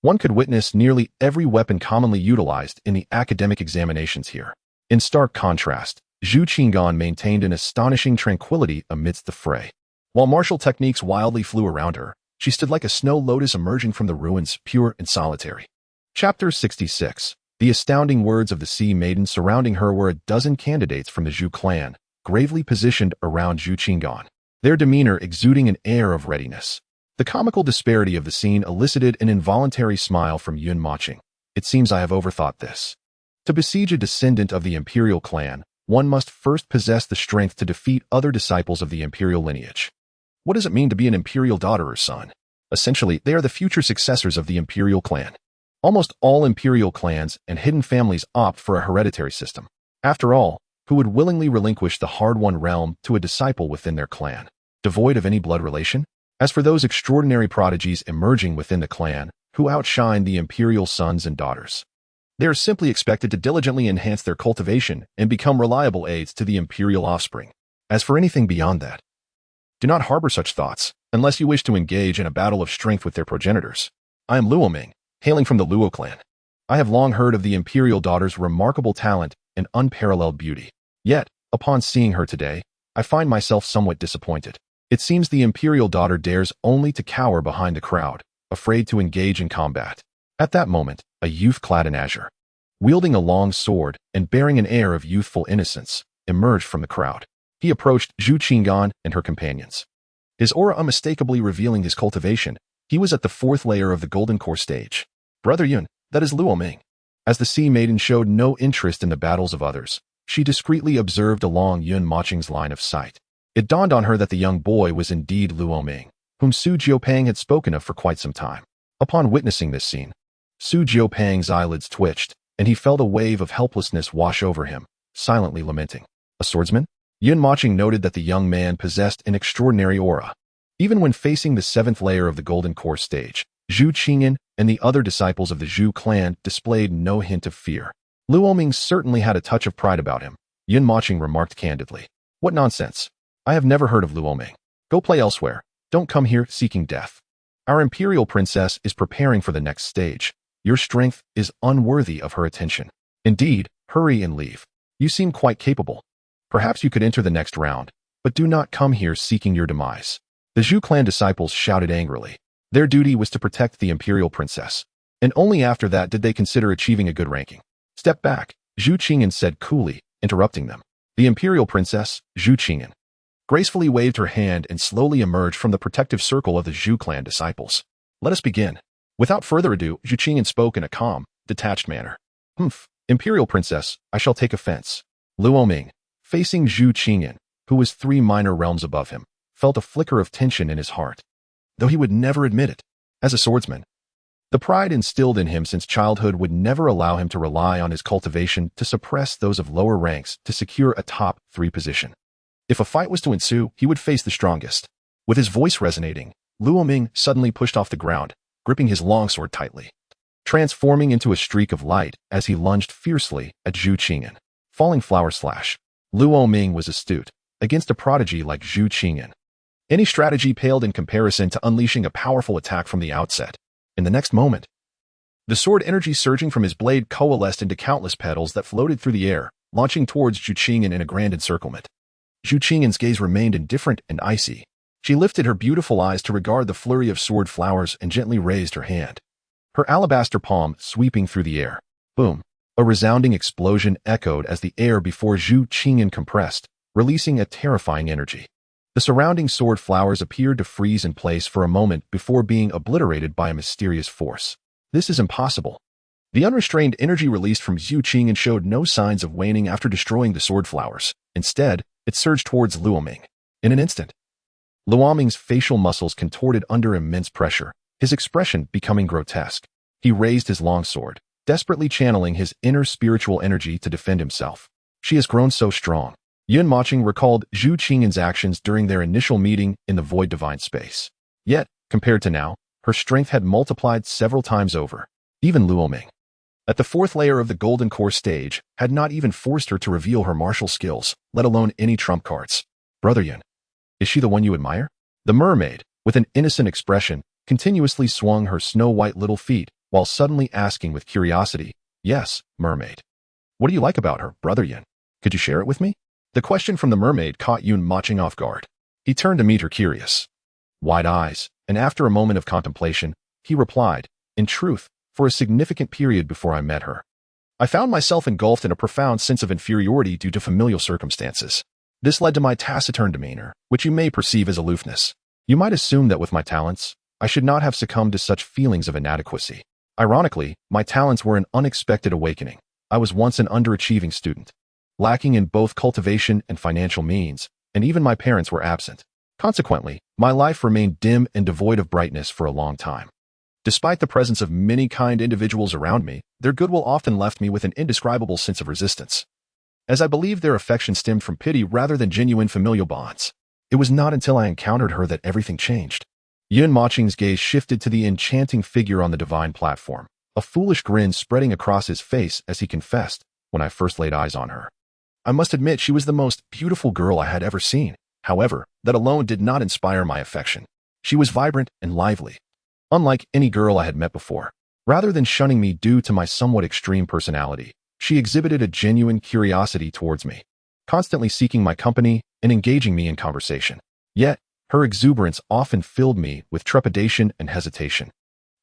one could witness nearly every weapon commonly utilized in the academic examinations here. In stark contrast, Zhu Qinggan maintained an astonishing tranquility amidst the fray. While martial techniques wildly flew around her, she stood like a snow lotus emerging from the ruins, pure and solitary. Chapter 66. The astounding words of the Sea Maiden surrounding her were a dozen candidates from the Zhu clan, gravely positioned around Zhu Qinggan, their demeanor exuding an air of readiness. The comical disparity of the scene elicited an involuntary smile from Yun Mochen. It seems I have overthought this. To besiege a descendant of the imperial clan, one must first possess the strength to defeat other disciples of the imperial lineage. What does it mean to be an imperial daughter or son? Essentially, they are the future successors of the imperial clan. Almost all imperial clans and hidden families opt for a hereditary system. After all, who would willingly relinquish the hard-won realm to a disciple within their clan, devoid of any blood relation? As for those extraordinary prodigies emerging within the clan, who outshine the imperial sons and daughters, they are simply expected to diligently enhance their cultivation and become reliable aids to the imperial offspring. As for anything beyond that, do not harbor such thoughts, unless you wish to engage in a battle of strength with their progenitors. I am Luo Ming, hailing from the Luo clan. I have long heard of the imperial daughter's remarkable talent and unparalleled beauty. Yet, upon seeing her today, I find myself somewhat disappointed. It seems the imperial daughter dares only to cower behind the crowd, afraid to engage in combat. At that moment, a youth clad in azure, wielding a long sword and bearing an air of youthful innocence, emerged from the crowd. He approached Zhu Qinggan and her companions. His aura unmistakably revealing his cultivation, he was at the 4th layer of the Golden Core stage. Brother Yun, that is Luo Ming. As the Sea Maiden showed no interest in the battles of others, she discreetly observed along Yun Mocheng's line of sight. It dawned on her that the young boy was indeed Luo Ming, whom Su Jiupang had spoken of for quite some time. Upon witnessing this scene, Su Jiupang's eyelids twitched, and he felt a wave of helplessness wash over him, silently lamenting. A swordsman? Yun Mocheng noted that the young man possessed an extraordinary aura. Even when facing the 7th layer of the Golden Core stage, Zhu Qingyan and the other disciples of the Zhu clan displayed no hint of fear. Luo Ming certainly had a touch of pride about him. Yun Mocheng remarked candidly. What nonsense. I have never heard of Luo Ming. Go play elsewhere. Don't come here seeking death. Our imperial princess is preparing for the next stage. Your strength is unworthy of her attention. Indeed, hurry and leave. You seem quite capable. Perhaps you could enter the next round, but do not come here seeking your demise. The Zhu clan disciples shouted angrily. Their duty was to protect the imperial princess, and only after that did they consider achieving a good ranking. Step back, Zhu Qingyan said coolly, interrupting them. The imperial princess, Zhu Qingyan, gracefully waved her hand and slowly emerged from the protective circle of the Zhu clan disciples. Let us begin. Without further ado, Zhu Qingyan spoke in a calm, detached manner. Imperial princess, I shall take offense. Luo Ming, facing Zhu Qingyan, who was 3 minor realms above him, felt a flicker of tension in his heart, though he would never admit it. As a swordsman, the pride instilled in him since childhood would never allow him to rely on his cultivation to suppress those of lower ranks to secure a top 3 position. If a fight was to ensue, he would face the strongest. With his voice resonating, Luo Ming suddenly pushed off the ground, gripping his longsword tightly, transforming into a streak of light as he lunged fiercely at Zhu Qingyan. Falling flower slash. Luo Ming was astute. Against a prodigy like Zhu Qingyan, any strategy paled in comparison to unleashing a powerful attack from the outset. In the next moment, the sword energy surging from his blade coalesced into countless petals that floated through the air, launching towards Zhu Qingyan in a grand encirclement. Zhu Qingyan's gaze remained indifferent and icy. She lifted her beautiful eyes to regard the flurry of sword flowers and gently raised her hand, her alabaster palm sweeping through the air. Boom! A resounding explosion echoed as the air before Zhu Qingyan compressed, releasing a terrifying energy. The surrounding sword flowers appeared to freeze in place for a moment before being obliterated by a mysterious force. This is impossible. The unrestrained energy released from Zhu Qingyan showed no signs of waning after destroying the sword flowers. Instead, it surged towards Luo Ming. In an instant, Luo Ming's facial muscles contorted under immense pressure, his expression becoming grotesque. He raised his longsword, desperately channeling his inner spiritual energy to defend himself. She has grown so strong. Yun Mocheng recalled Zhu Qingyan's actions during their initial meeting in the Void Divine Space. Yet, compared to now, her strength had multiplied several times over. Even Luo Ming, at the fourth layer of the Golden Core stage, had not even forced her to reveal her martial skills, let alone any trump cards. Brother Yun, is she the one you admire? The mermaid, with an innocent expression, continuously swung her snow-white little feet, while suddenly asking with curiosity, "Yes, mermaid. What do you like about her, Brother Yun? Could you share it with me?" The question from the mermaid caught Yun Mochen off guard. He turned to meet her curious, wide eyes, and after a moment of contemplation, he replied, "In truth, for a significant period before I met her, I found myself engulfed in a profound sense of inferiority due to familial circumstances. This led to my taciturn demeanor, which you may perceive as aloofness. You might assume that with my talents, I should not have succumbed to such feelings of inadequacy. Ironically, my talents were an unexpected awakening. I was once an underachieving student, lacking in both cultivation and financial means, and even my parents were absent. Consequently, my life remained dim and devoid of brightness for a long time. Despite the presence of many kind individuals around me, their goodwill often left me with an indescribable sense of resistance, as I believed their affection stemmed from pity rather than genuine familial bonds. It was not until I encountered her that everything changed." Yun Moching's gaze shifted to the enchanting figure on the divine platform, a foolish grin spreading across his face as he confessed, "When I first laid eyes on her, I must admit she was the most beautiful girl I had ever seen. However, that alone did not inspire my affection. She was vibrant and lively, unlike any girl I had met before. Rather than shunning me due to my somewhat extreme personality, she exhibited a genuine curiosity towards me, constantly seeking my company and engaging me in conversation. Yet, her exuberance often filled me with trepidation and hesitation,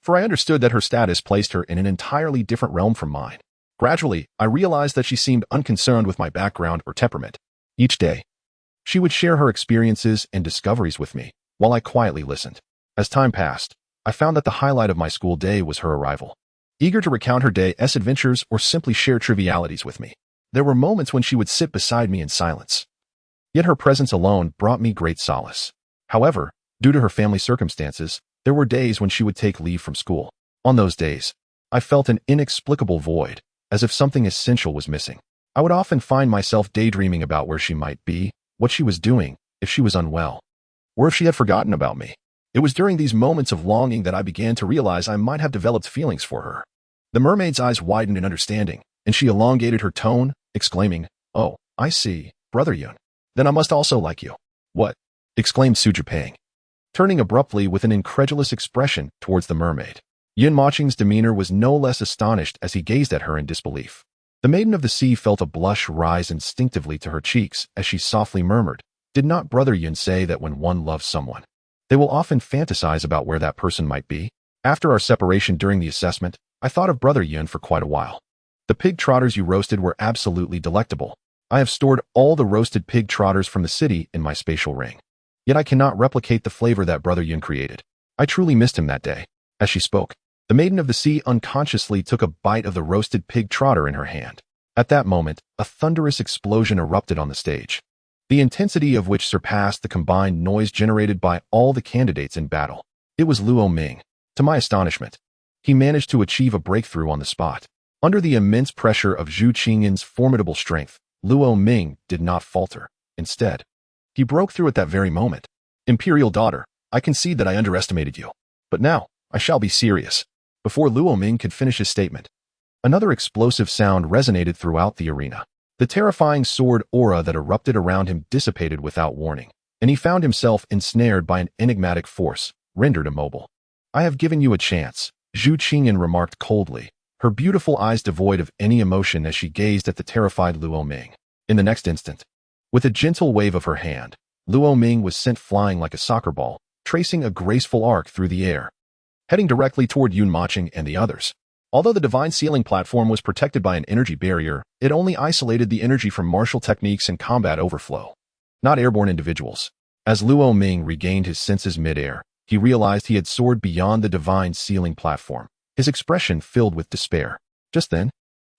for I understood that her status placed her in an entirely different realm from mine. Gradually, I realized that she seemed unconcerned with my background or temperament. Each day, she would share her experiences and discoveries with me, while I quietly listened. As time passed, I found that the highlight of my school day was her arrival. Eager to recount her day's adventures or simply share trivialities with me, there were moments when she would sit beside me in silence. Yet her presence alone brought me great solace. However, due to her family circumstances, there were days when she would take leave from school. On those days, I felt an inexplicable void, as if something essential was missing. I would often find myself daydreaming about where she might be, what she was doing, if she was unwell, or if she had forgotten about me. It was during these moments of longing that I began to realize I might have developed feelings for her. The mermaid's eyes widened in understanding, and she elongated her tone, exclaiming, "Oh, I see, Brother Yun. Then I must also like you." "What?" exclaimed Su Jipang, turning abruptly with an incredulous expression towards the mermaid. Yun Moching's demeanor was no less astonished as he gazed at her in disbelief. The maiden of the sea felt a blush rise instinctively to her cheeks as she softly murmured, "Did not Brother Yun say that when one loves someone, they will often fantasize about where that person might be?" After our separation during the assessment, I thought of Brother Yun for quite a while. "The pig trotters you roasted were absolutely delectable. I have stored all the roasted pig trotters from the city in my spatial ring. Yet I cannot replicate the flavor that Brother Yun created. I truly missed him that day." As she spoke, the maiden of the sea unconsciously took a bite of the roasted pig trotter in her hand. At that moment, a thunderous explosion erupted on the stage, the intensity of which surpassed the combined noise generated by all the candidates in battle. It was Luo Ming. To my astonishment, he managed to achieve a breakthrough on the spot. Under the immense pressure of Zhu Qingyin's formidable strength, Luo Ming did not falter. Instead, he broke through at that very moment. "Imperial daughter, I concede that I underestimated you. But now, I shall be serious." Before Luo Ming could finish his statement, another explosive sound resonated throughout the arena. The terrifying sword aura that erupted around him dissipated without warning, and he found himself ensnared by an enigmatic force, rendered immobile. "I have given you a chance," Zhu Qingyin remarked coldly, her beautiful eyes devoid of any emotion as she gazed at the terrified Luo Ming. In the next instant, with a gentle wave of her hand, Luo Ming was sent flying like a soccer ball, tracing a graceful arc through the air, heading directly toward Yun Moching and the others. Although the divine ceiling platform was protected by an energy barrier, it only isolated the energy from martial techniques and combat overflow, not airborne individuals. As Luo Ming regained his senses midair, he realized he had soared beyond the divine ceiling platform, his expression filled with despair. Just then,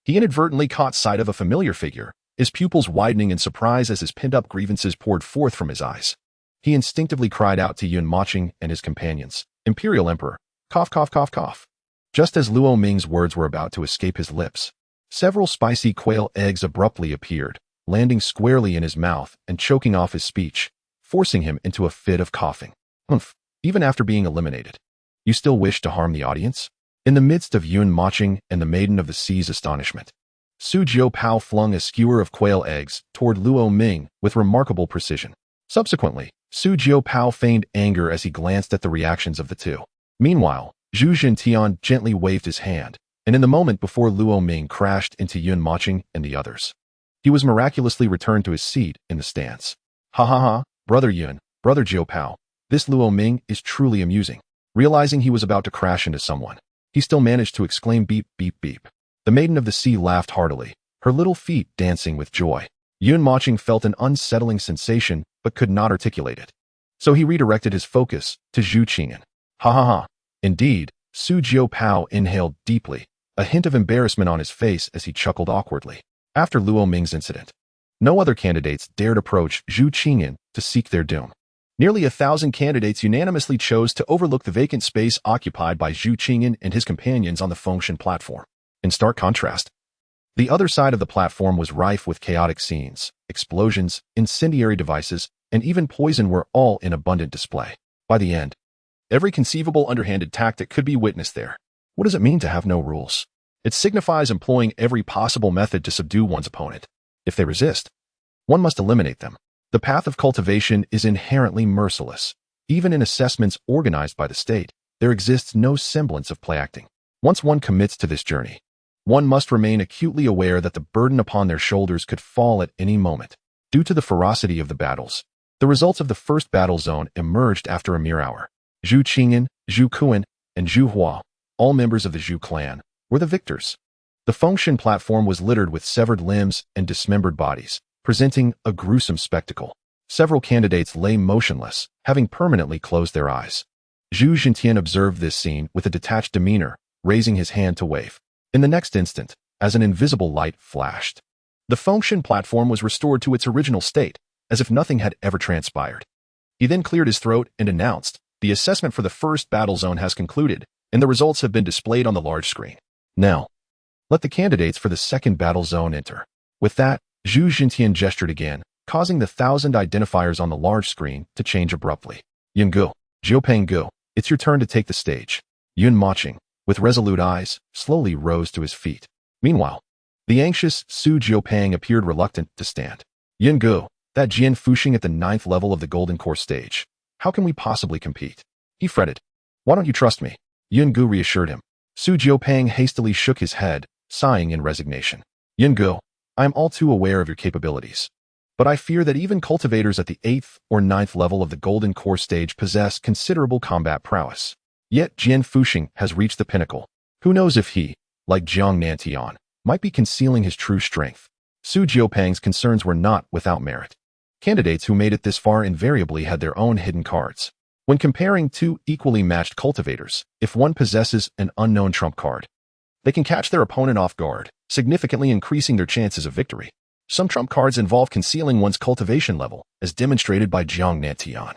he inadvertently caught sight of a familiar figure, his pupils widening in surprise as his pent-up grievances poured forth from his eyes. He instinctively cried out to Yun Moching and his companions, "Imperial Emperor, cough, cough, cough, cough." Just as Luo Ming's words were about to escape his lips, several spicy quail eggs abruptly appeared, landing squarely in his mouth and choking off his speech, forcing him into a fit of coughing. "Humph, even after being eliminated, you still wish to harm the audience?" In the midst of Yun Moching and the Maiden of the Sea's astonishment, Su Jiupao flung a skewer of quail eggs toward Luo Ming with remarkable precision. Subsequently, Su Jiupao feigned anger as he glanced at the reactions of the two. Meanwhile, Zhu Jintian gently waved his hand, and in the moment before Luo Ming crashed into Yun Moching and the others, he was miraculously returned to his seat in the stands. Ha ha ha, Brother Yun, Brother Jiupao, this Luo Ming is truly amusing. Realizing he was about to crash into someone, he still managed to exclaim beep, beep, beep. The Maiden of the Sea laughed heartily, her little feet dancing with joy. Yun Moching felt an unsettling sensation but could not articulate it. So he redirected his focus to Zhu Qing'an. Ha ha ha. Indeed, Su Jiupao inhaled deeply, a hint of embarrassment on his face as he chuckled awkwardly. After Luo Ming's incident, no other candidates dared approach Zhu Qing'an to seek their doom. Nearly 1,000 candidates unanimously chose to overlook the vacant space occupied by Zhu Qing'an and his companions on the Fengshan platform. In stark contrast, the other side of the platform was rife with chaotic scenes. Explosions, incendiary devices, and even poison were all in abundant display. By the end, every conceivable underhanded tactic could be witnessed there. What does it mean to have no rules? It signifies employing every possible method to subdue one's opponent. If they resist, one must eliminate them. The path of cultivation is inherently merciless. Even in assessments organized by the state, there exists no semblance of play acting. Once one commits to this journey, one must remain acutely aware that the burden upon their shoulders could fall at any moment. Due to the ferocity of the battles, the results of the first battle zone emerged after a mere hour. Zhu Qing'an, Zhu Kuan, and Zhu Hua, all members of the Zhu clan, were the victors. The Fengshan platform was littered with severed limbs and dismembered bodies, presenting a gruesome spectacle. Several candidates lay motionless, having permanently closed their eyes. Zhu Jintian observed this scene with a detached demeanor, raising his hand to wave. In the next instant, as an invisible light flashed, the Fengshan platform was restored to its original state, as if nothing had ever transpired. He then cleared his throat and announced, "The assessment for the first battle zone has concluded, and the results have been displayed on the large screen. Now, let the candidates for the second battle zone enter." With that, Zhu Jintian gestured again, causing the 1,000 identifiers on the large screen to change abruptly. Yun Gu, Jiupeng Gu, it's your turn to take the stage. Yun Moching, with resolute eyes, slowly rose to his feet. Meanwhile, the anxious Su Jiupeng appeared reluctant to stand. Yun Gu, that Jian Fuxing at the 9th level of the Golden Core stage. How can we possibly compete? He fretted. Why don't you trust me? Yun Gu reassured him. Su Jiupeng hastily shook his head, sighing in resignation. Yun Gu, I am all too aware of your capabilities. But I fear that even cultivators at the 8th or 9th level of the Golden Core stage possess considerable combat prowess. Yet Jian Fuxing has reached the pinnacle. Who knows if he, like Jiang Nantian, might be concealing his true strength. Su Jiupeng's concerns were not without merit. Candidates who made it this far invariably had their own hidden cards. When comparing two equally matched cultivators, if one possesses an unknown trump card, they can catch their opponent off guard, significantly increasing their chances of victory. Some trump cards involve concealing one's cultivation level, as demonstrated by Jiang Nantian,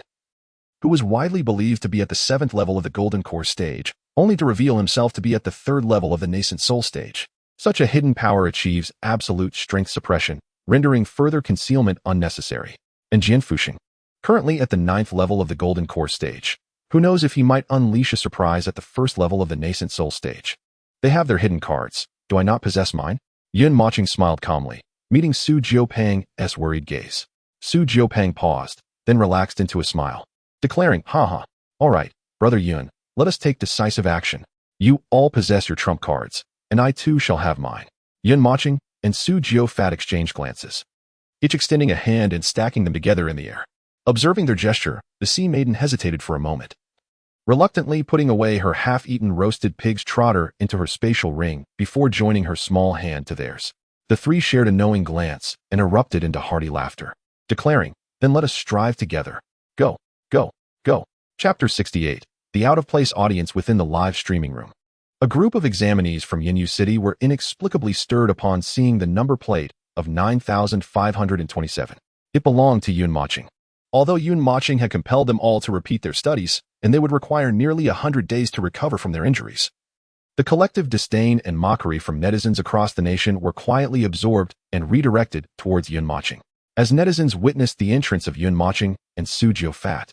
who was widely believed to be at the 7th level of the Golden Core stage, only to reveal himself to be at the 3rd level of the Nascent Soul stage. Such a hidden power achieves absolute strength suppression, rendering further concealment unnecessary. And Jian Fuxing, currently at the 9th level of the Golden Core stage, who knows if he might unleash a surprise at the 1st level of the Nascent Soul stage. They have their hidden cards. Do I not possess mine? Yun Moching smiled calmly, meeting Su Jiupeng's worried gaze. Su Jiupeng paused, then relaxed into a smile, declaring, haha, all right, Brother Yun, let us take decisive action. You all possess your trump cards, and I too shall have mine. Yun Moching and Su Jiupeng exchanged glances, each extending a hand and stacking them together in the air. Observing their gesture, the Sea Maiden hesitated for a moment, reluctantly putting away her half-eaten roasted pig's trotter into her spatial ring before joining her small hand to theirs. The three shared a knowing glance and erupted into hearty laughter, declaring, then let us strive together. Go, go, go. Chapter 68, The Out-of-Place Audience Within the Live Streaming Room. A group of examinees from Yinyu City were inexplicably stirred upon seeing the number plate of 9,527. It belonged to Yun Moching. Although Yun Moching had compelled them all to repeat their studies, and they would require nearly 100 days to recover from their injuries, the collective disdain and mockery from netizens across the nation were quietly absorbed and redirected towards Yun Moching. As netizens witnessed the entrance of Yun Moching and Su Jiupeng,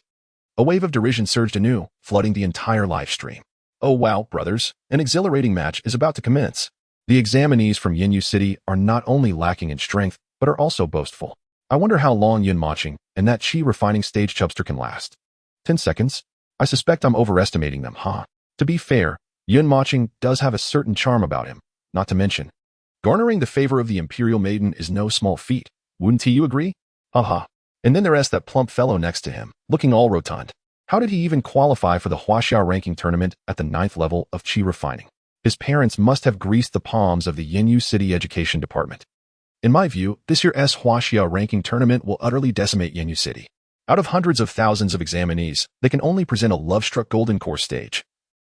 a wave of derision surged anew, flooding the entire live stream. Oh wow, brothers, an exhilarating match is about to commence. The examinees from Yinyu City are not only lacking in strength, but are also boastful. I wonder how long Yun Mochen and that chi refining stage chubster can last. 10 seconds? I suspect I'm overestimating them, huh? To be fair, Yun Mochen does have a certain charm about him, not to mention. Garnering the favor of the Imperial Maiden is no small feat, wouldn't you agree? Haha. And then there's that plump fellow next to him, looking all rotund. How did he even qualify for the Huaxia ranking tournament at the 9th level of chi refining? His parents must have greased the palms of the Yinyu City Education Department. In my view, this year's Huaxia ranking tournament will utterly decimate Yinyu City. Out of hundreds of thousands of examinees, they can only present a love-struck golden core stage,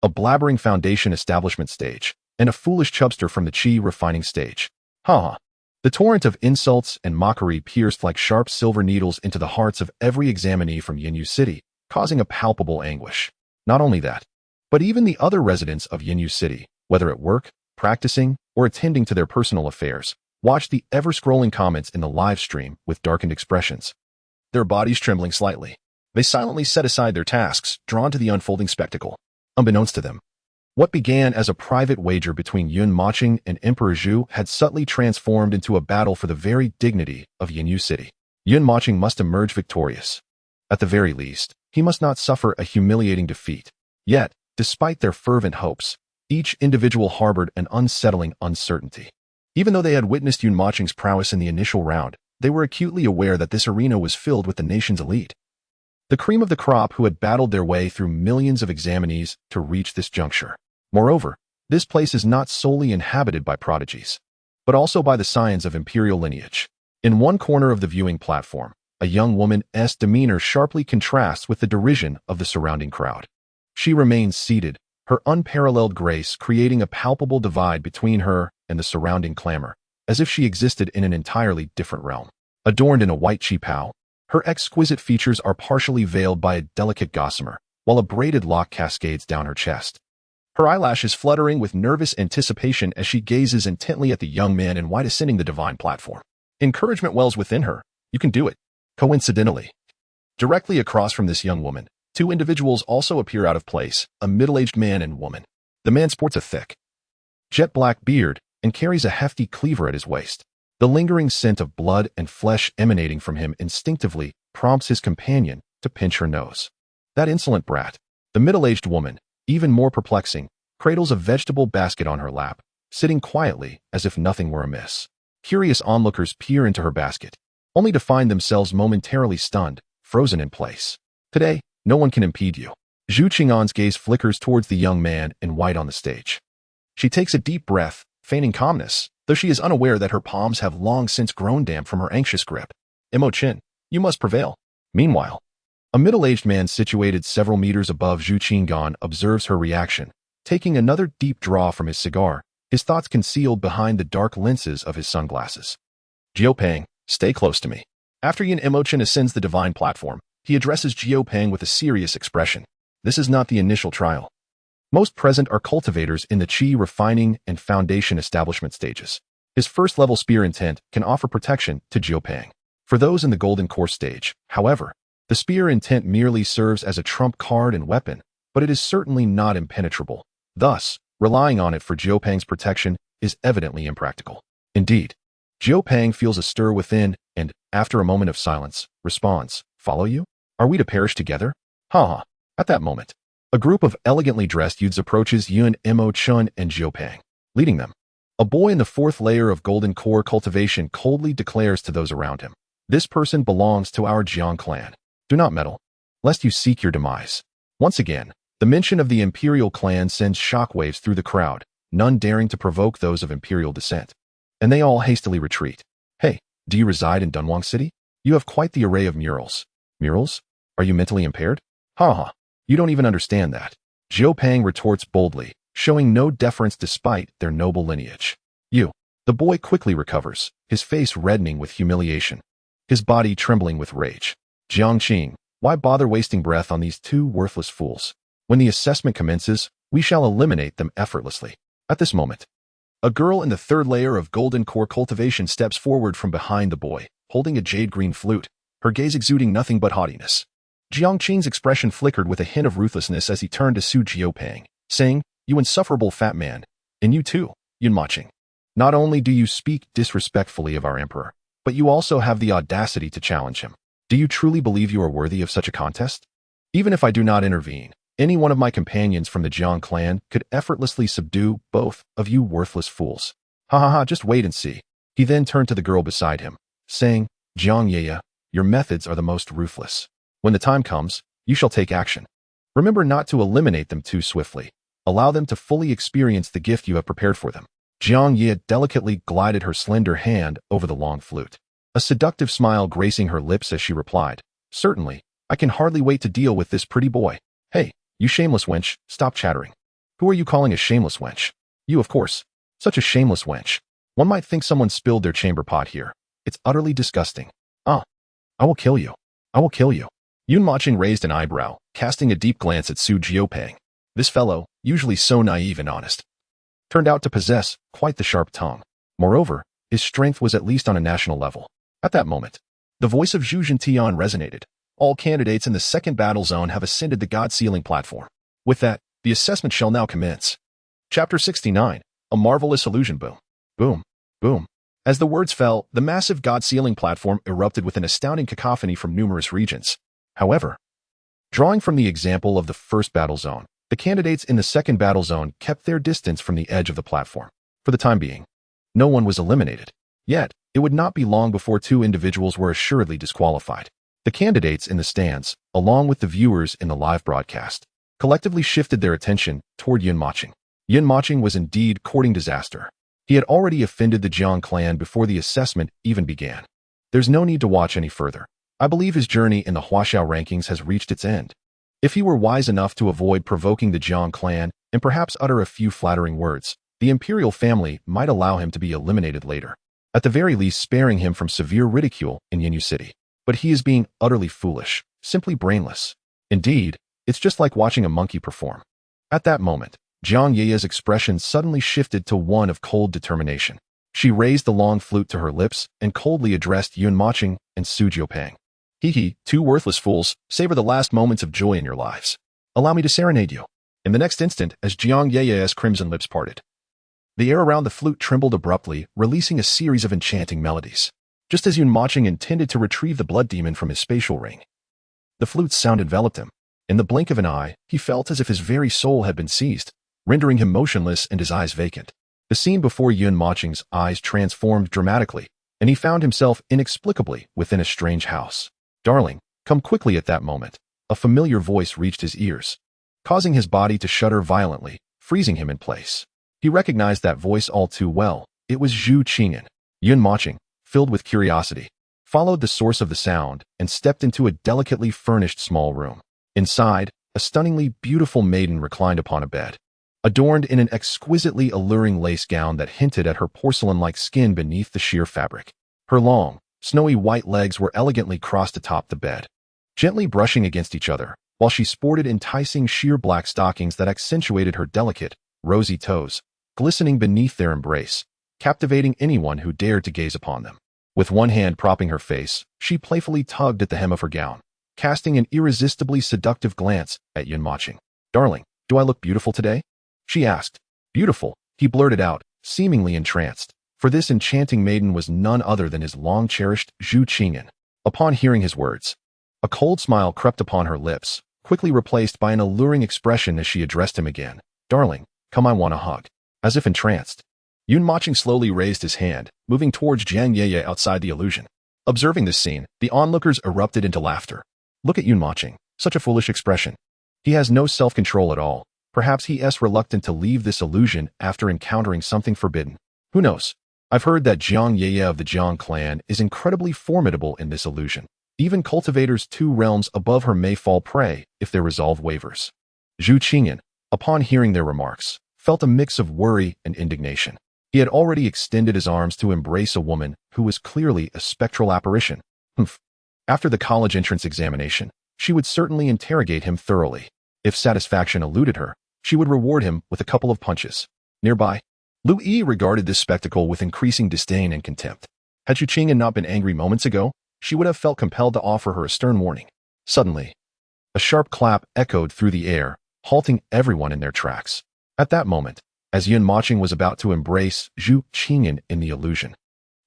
a blabbering foundation establishment stage, and a foolish chubster from the chi refining stage. Ha! The torrent of insults and mockery pierced like sharp silver needles into the hearts of every examinee from Yinyu City, causing a palpable anguish. Not only that, but even the other residents of Yinyu City, whether at work, practicing, or attending to their personal affairs, watched the ever-scrolling comments in the live stream with darkened expressions. Their bodies trembling slightly. They silently set aside their tasks, drawn to the unfolding spectacle. Unbeknownst to them, what began as a private wager between Yun Mochen and Emperor Zhu had subtly transformed into a battle for the very dignity of Yinyu City. Yun Mochen must emerge victorious. At the very least, he must not suffer a humiliating defeat. Yet, despite their fervent hopes, each individual harbored an unsettling uncertainty. Even though they had witnessed Yun Mochen's prowess in the initial round, they were acutely aware that this arena was filled with the nation's elite. The cream of the crop who had battled their way through millions of examinees to reach this juncture. Moreover, this place is not solely inhabited by prodigies, but also by the scions of imperial lineage. In one corner of the viewing platform, a young woman's demeanor sharply contrasts with the derision of the surrounding crowd. She remains seated, her unparalleled grace creating a palpable divide between her and the surrounding clamor, as if she existed in an entirely different realm. Adorned in a white qipao, her exquisite features are partially veiled by a delicate gossamer, while a braided lock cascades down her chest. Her eyelashes fluttering with nervous anticipation as she gazes intently at the young man in white ascending the divine platform. Encouragement wells within her. You can do it. Coincidentally, directly across from this young woman, two individuals also appear out of place, a middle-aged man and woman. The man sports a thick, jet-black beard and carries a hefty cleaver at his waist. The lingering scent of blood and flesh emanating from him instinctively prompts his companion to pinch her nose. That insolent brat, the middle-aged woman, even more perplexing, cradles a vegetable basket on her lap, sitting quietly as if nothing were amiss. Curious onlookers peer into her basket, only to find themselves momentarily stunned, frozen in place. Today, no one can impede you. Zhu Qing'an's gaze flickers towards the young man in white on the stage. She takes a deep breath, feigning calmness, though she is unaware that her palms have long since grown damp from her anxious grip. Mochen, you must prevail. Meanwhile, a middle-aged man situated several meters above Zhu Qing'an observes her reaction, taking another deep draw from his cigar, his thoughts concealed behind the dark lenses of his sunglasses. Jiopeng, stay close to me. After Yin Mochen ascends the divine platform, he addresses Jiopeng with a serious expression. This is not the initial trial. Most present are cultivators in the chi refining and foundation establishment stages. His first-level spear intent can offer protection to Jiopeng. For those in the golden core stage, however, the spear intent merely serves as a trump card and weapon, but it is certainly not impenetrable. Thus, relying on it for Jiopeng's protection is evidently impractical. Indeed, Jiopeng feels a stir within and, after a moment of silence, responds, "Follow you? Are we to perish together?" Ha! At that moment, a group of elegantly dressed youths approaches Yun Mochen and Jiopeng, leading them. A boy in the 4th layer of golden core cultivation coldly declares to those around him, "This person belongs to our Jiang clan. Do not meddle, lest you seek your demise." Once again, the mention of the imperial clan sends shockwaves through the crowd, none daring to provoke those of imperial descent. And they all hastily retreat. Hey, do you reside in Dunhuang City? You have quite the array of murals. Murals? Are you mentally impaired? Ha! You don't even understand that. Jiopeng retorts boldly, showing no deference despite their noble lineage. You. The boy quickly recovers, his face reddening with humiliation, his body trembling with rage. Jiangqing, why bother wasting breath on these two worthless fools? When the assessment commences, we shall eliminate them effortlessly. At this moment, a girl in the 3rd layer of golden core cultivation steps forward from behind the boy, holding a jade green flute, her gaze exuding nothing but haughtiness. Jiangqing's expression flickered with a hint of ruthlessness as he turned to Su Jiopeng. saying, "You insufferable fat man, and you too, Yun Mochen. Not only do you speak disrespectfully of our emperor, but you also have the audacity to challenge him. Do you truly believe you are worthy of such a contest? Even if I do not intervene, any one of my companions from the Jiang clan could effortlessly subdue both of you worthless fools. Ha ha ha, just wait and see." He then turned to the girl beside him, saying, "Jiang Yeye, your methods are the most ruthless. When the time comes, you shall take action. Remember not to eliminate them too swiftly. Allow them to fully experience the gift you have prepared for them." Jiang Ye delicately glided her slender hand over the long flute, a seductive smile gracing her lips as she replied, "Certainly, I can hardly wait to deal with this pretty boy. Hey, you shameless wench, stop chattering. Who are you calling a shameless wench? You, of course. Such a shameless wench. One might think someone spilled their chamber pot here. It's utterly disgusting. Ah, I will kill you. I will kill you." Yun Mochen raised an eyebrow, casting a deep glance at Su Jiopeng. This fellow, usually so naive and honest, turned out to possess quite the sharp tongue. Moreover, his strength was at least on a national level. At that moment, the voice of Zhu Jintian resonated. "All candidates in the second battle zone have ascended the God-sealing platform. With that, the assessment shall now commence." Chapter 69, A Marvelous Illusion. Boom. Boom. Boom. As the words fell, the massive God-sealing platform erupted with an astounding cacophony from numerous regions. However, drawing from the example of the first battle zone, the candidates in the second battle zone kept their distance from the edge of the platform. For the time being, no one was eliminated. Yet, it would not be long before two individuals were assuredly disqualified. The candidates in the stands, along with the viewers in the live broadcast, collectively shifted their attention toward Yun Mochen. Yun Mochen was indeed courting disaster. He had already offended the Jiang clan before the assessment even began. There's no need to watch any further. I believe his journey in the Huaxiao rankings has reached its end. If he were wise enough to avoid provoking the Jiang clan and perhaps utter a few flattering words, the imperial family might allow him to be eliminated later, at the very least sparing him from severe ridicule in Yinyu City. But he is being utterly foolish, simply brainless. Indeed, it's just like watching a monkey perform. At that moment, Jiang Yeye's expression suddenly shifted to one of cold determination. She raised the long flute to her lips and coldly addressed Yun Mochen and Su Jiopeng. "Hee, two worthless fools, savor the last moments of joy in your lives. Allow me to serenade you." In the next instant, as Jiang Yeye's crimson lips parted, the air around the flute trembled abruptly, releasing a series of enchanting melodies. Just as Yun Mochen intended to retrieve the blood demon from his spatial ring, the flute's sound enveloped him. In the blink of an eye, he felt as if his very soul had been seized, rendering him motionless and his eyes vacant. The scene before Yun Mochen's eyes transformed dramatically, and he found himself inexplicably within a strange house. "Darling, come quickly." At that moment, a familiar voice reached his ears, causing his body to shudder violently, freezing him in place. He recognized that voice all too well. It was Zhu Qing'an. Yun Mochen, filled with curiosity, followed the source of the sound and stepped into a delicately furnished small room. Inside, a stunningly beautiful maiden reclined upon a bed, adorned in an exquisitely alluring lace gown that hinted at her porcelain-like skin beneath the sheer fabric. Her long, snowy white legs were elegantly crossed atop the bed, gently brushing against each other, while she sported enticing sheer black stockings that accentuated her delicate, rosy toes, glistening beneath their embrace, captivating anyone who dared to gaze upon them. With one hand propping her face, she playfully tugged at the hem of her gown, casting an irresistibly seductive glance at Yun Mochen. "Darling, do I look beautiful today?" she asked. "Beautiful," he blurted out, seemingly entranced, for this enchanting maiden was none other than his long-cherished Zhu Qing'an. Upon hearing his words, a cold smile crept upon her lips, quickly replaced by an alluring expression as she addressed him again. "Darling, come, I want a hug." As if entranced, Yun Mochen slowly raised his hand, moving towards Jiang Yeye outside the illusion. Observing this scene, the onlookers erupted into laughter. "Look at Yun Mochen, such a foolish expression. He has no self-control at all. Perhaps he is reluctant to leave this illusion after encountering something forbidden. Who knows? I've heard that Jiang Yeye of the Jiang clan is incredibly formidable in this illusion. Even cultivators 2 realms above her may fall prey if their resolve wavers." Zhu Qing'an, upon hearing their remarks, felt a mix of worry and indignation. He had already extended his arms to embrace a woman who was clearly a spectral apparition. After the college entrance examination, she would certainly interrogate him thoroughly. If satisfaction eluded her, she would reward him with a couple of punches. Nearby, Lu Yi regarded this spectacle with increasing disdain and contempt. Had Zhu Qing'an not been angry moments ago, she would have felt compelled to offer her a stern warning. Suddenly, a sharp clap echoed through the air, halting everyone in their tracks. At that moment, as Yun Moching was about to embrace Zhu Qingyan in the illusion.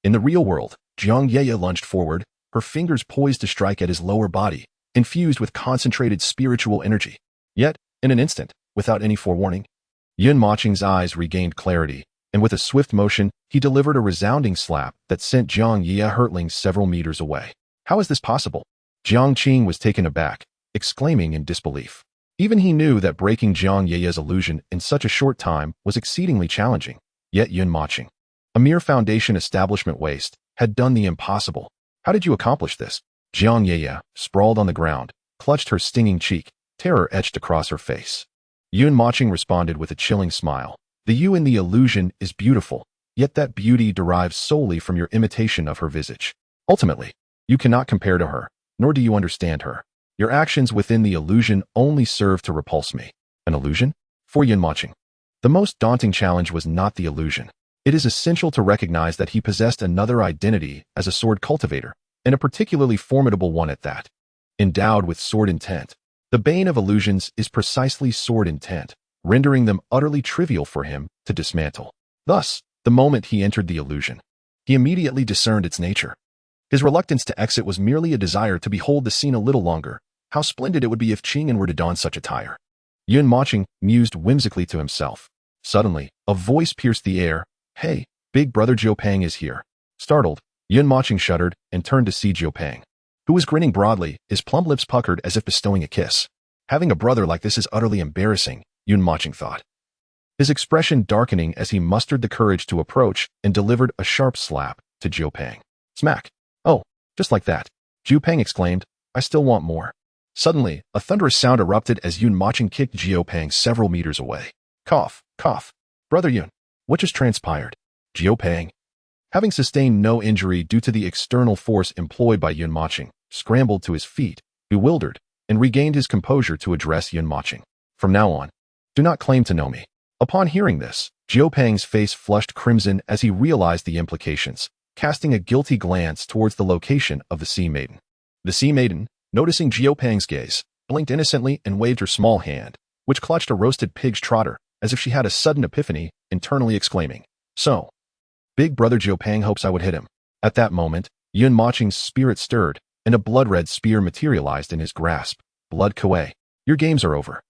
In the real world, Jiang Yeye lunged forward, her fingers poised to strike at his lower body, infused with concentrated spiritual energy. Yet, in an instant, without any forewarning, Yun Moching's eyes regained clarity, and with a swift motion, he delivered a resounding slap that sent Jiang Yeye hurtling several meters away. How is this possible? Jiang Qing was taken aback, exclaiming in disbelief. Even he knew that breaking Jiang Yeye's illusion in such a short time was exceedingly challenging. Yet Yun Moching, a mere foundation establishment waste, had done the impossible. How did you accomplish this? Jiang Yeye, sprawled on the ground, clutched her stinging cheek, terror etched across her face. Yun Moching responded with a chilling smile. The you in the illusion is beautiful, yet that beauty derives solely from your imitation of her visage. Ultimately, you cannot compare to her, nor do you understand her. Your actions within the illusion only serve to repulse me. An illusion? For Yun Moching, the most daunting challenge was not the illusion. It is essential to recognize that he possessed another identity as a sword cultivator, and a particularly formidable one at that. Endowed with sword intent, the bane of illusions is precisely sword intent, rendering them utterly trivial for him to dismantle. Thus, the moment he entered the illusion, he immediately discerned its nature. His reluctance to exit was merely a desire to behold the scene a little longer. How splendid it would be if Qingyan were to don such attire. Yun Moching mused whimsically to himself. Suddenly, a voice pierced the air. Hey, big brother Jiu Pang is here. Startled, Yun Moching shuddered and turned to see Jiu Pang, who was grinning broadly, his plump lips puckered as if bestowing a kiss. Having a brother like this is utterly embarrassing, Yun Moching thought. His expression darkening as he mustered the courage to approach and delivered a sharp slap to Jiu Pang. Smack. Oh, just like that. Jiu Pang exclaimed, I still want more. Suddenly, a thunderous sound erupted as Yun Moching kicked Jiu Pang several meters away. Cough, cough. Brother Yun, what just transpired? Jiu Pang, having sustained no injury due to the external force employed by Yun Moching, scrambled to his feet, bewildered, and regained his composure to address Yun Moching. From now on, do not claim to know me. Upon hearing this, Jiu Pang's face flushed crimson as he realized the implications, casting a guilty glance towards the location of the Sea Maiden. The Sea Maiden, noticing Jiu Pang's gaze, blinked innocently and waved her small hand, which clutched a roasted pig's trotter, as if she had a sudden epiphany, internally exclaiming, So, big brother Jiu Pang hopes I would hit him. At that moment, Yun Moching's spirit stirred, and a blood-red spear materialized in his grasp. Blood Kuei, your games are over.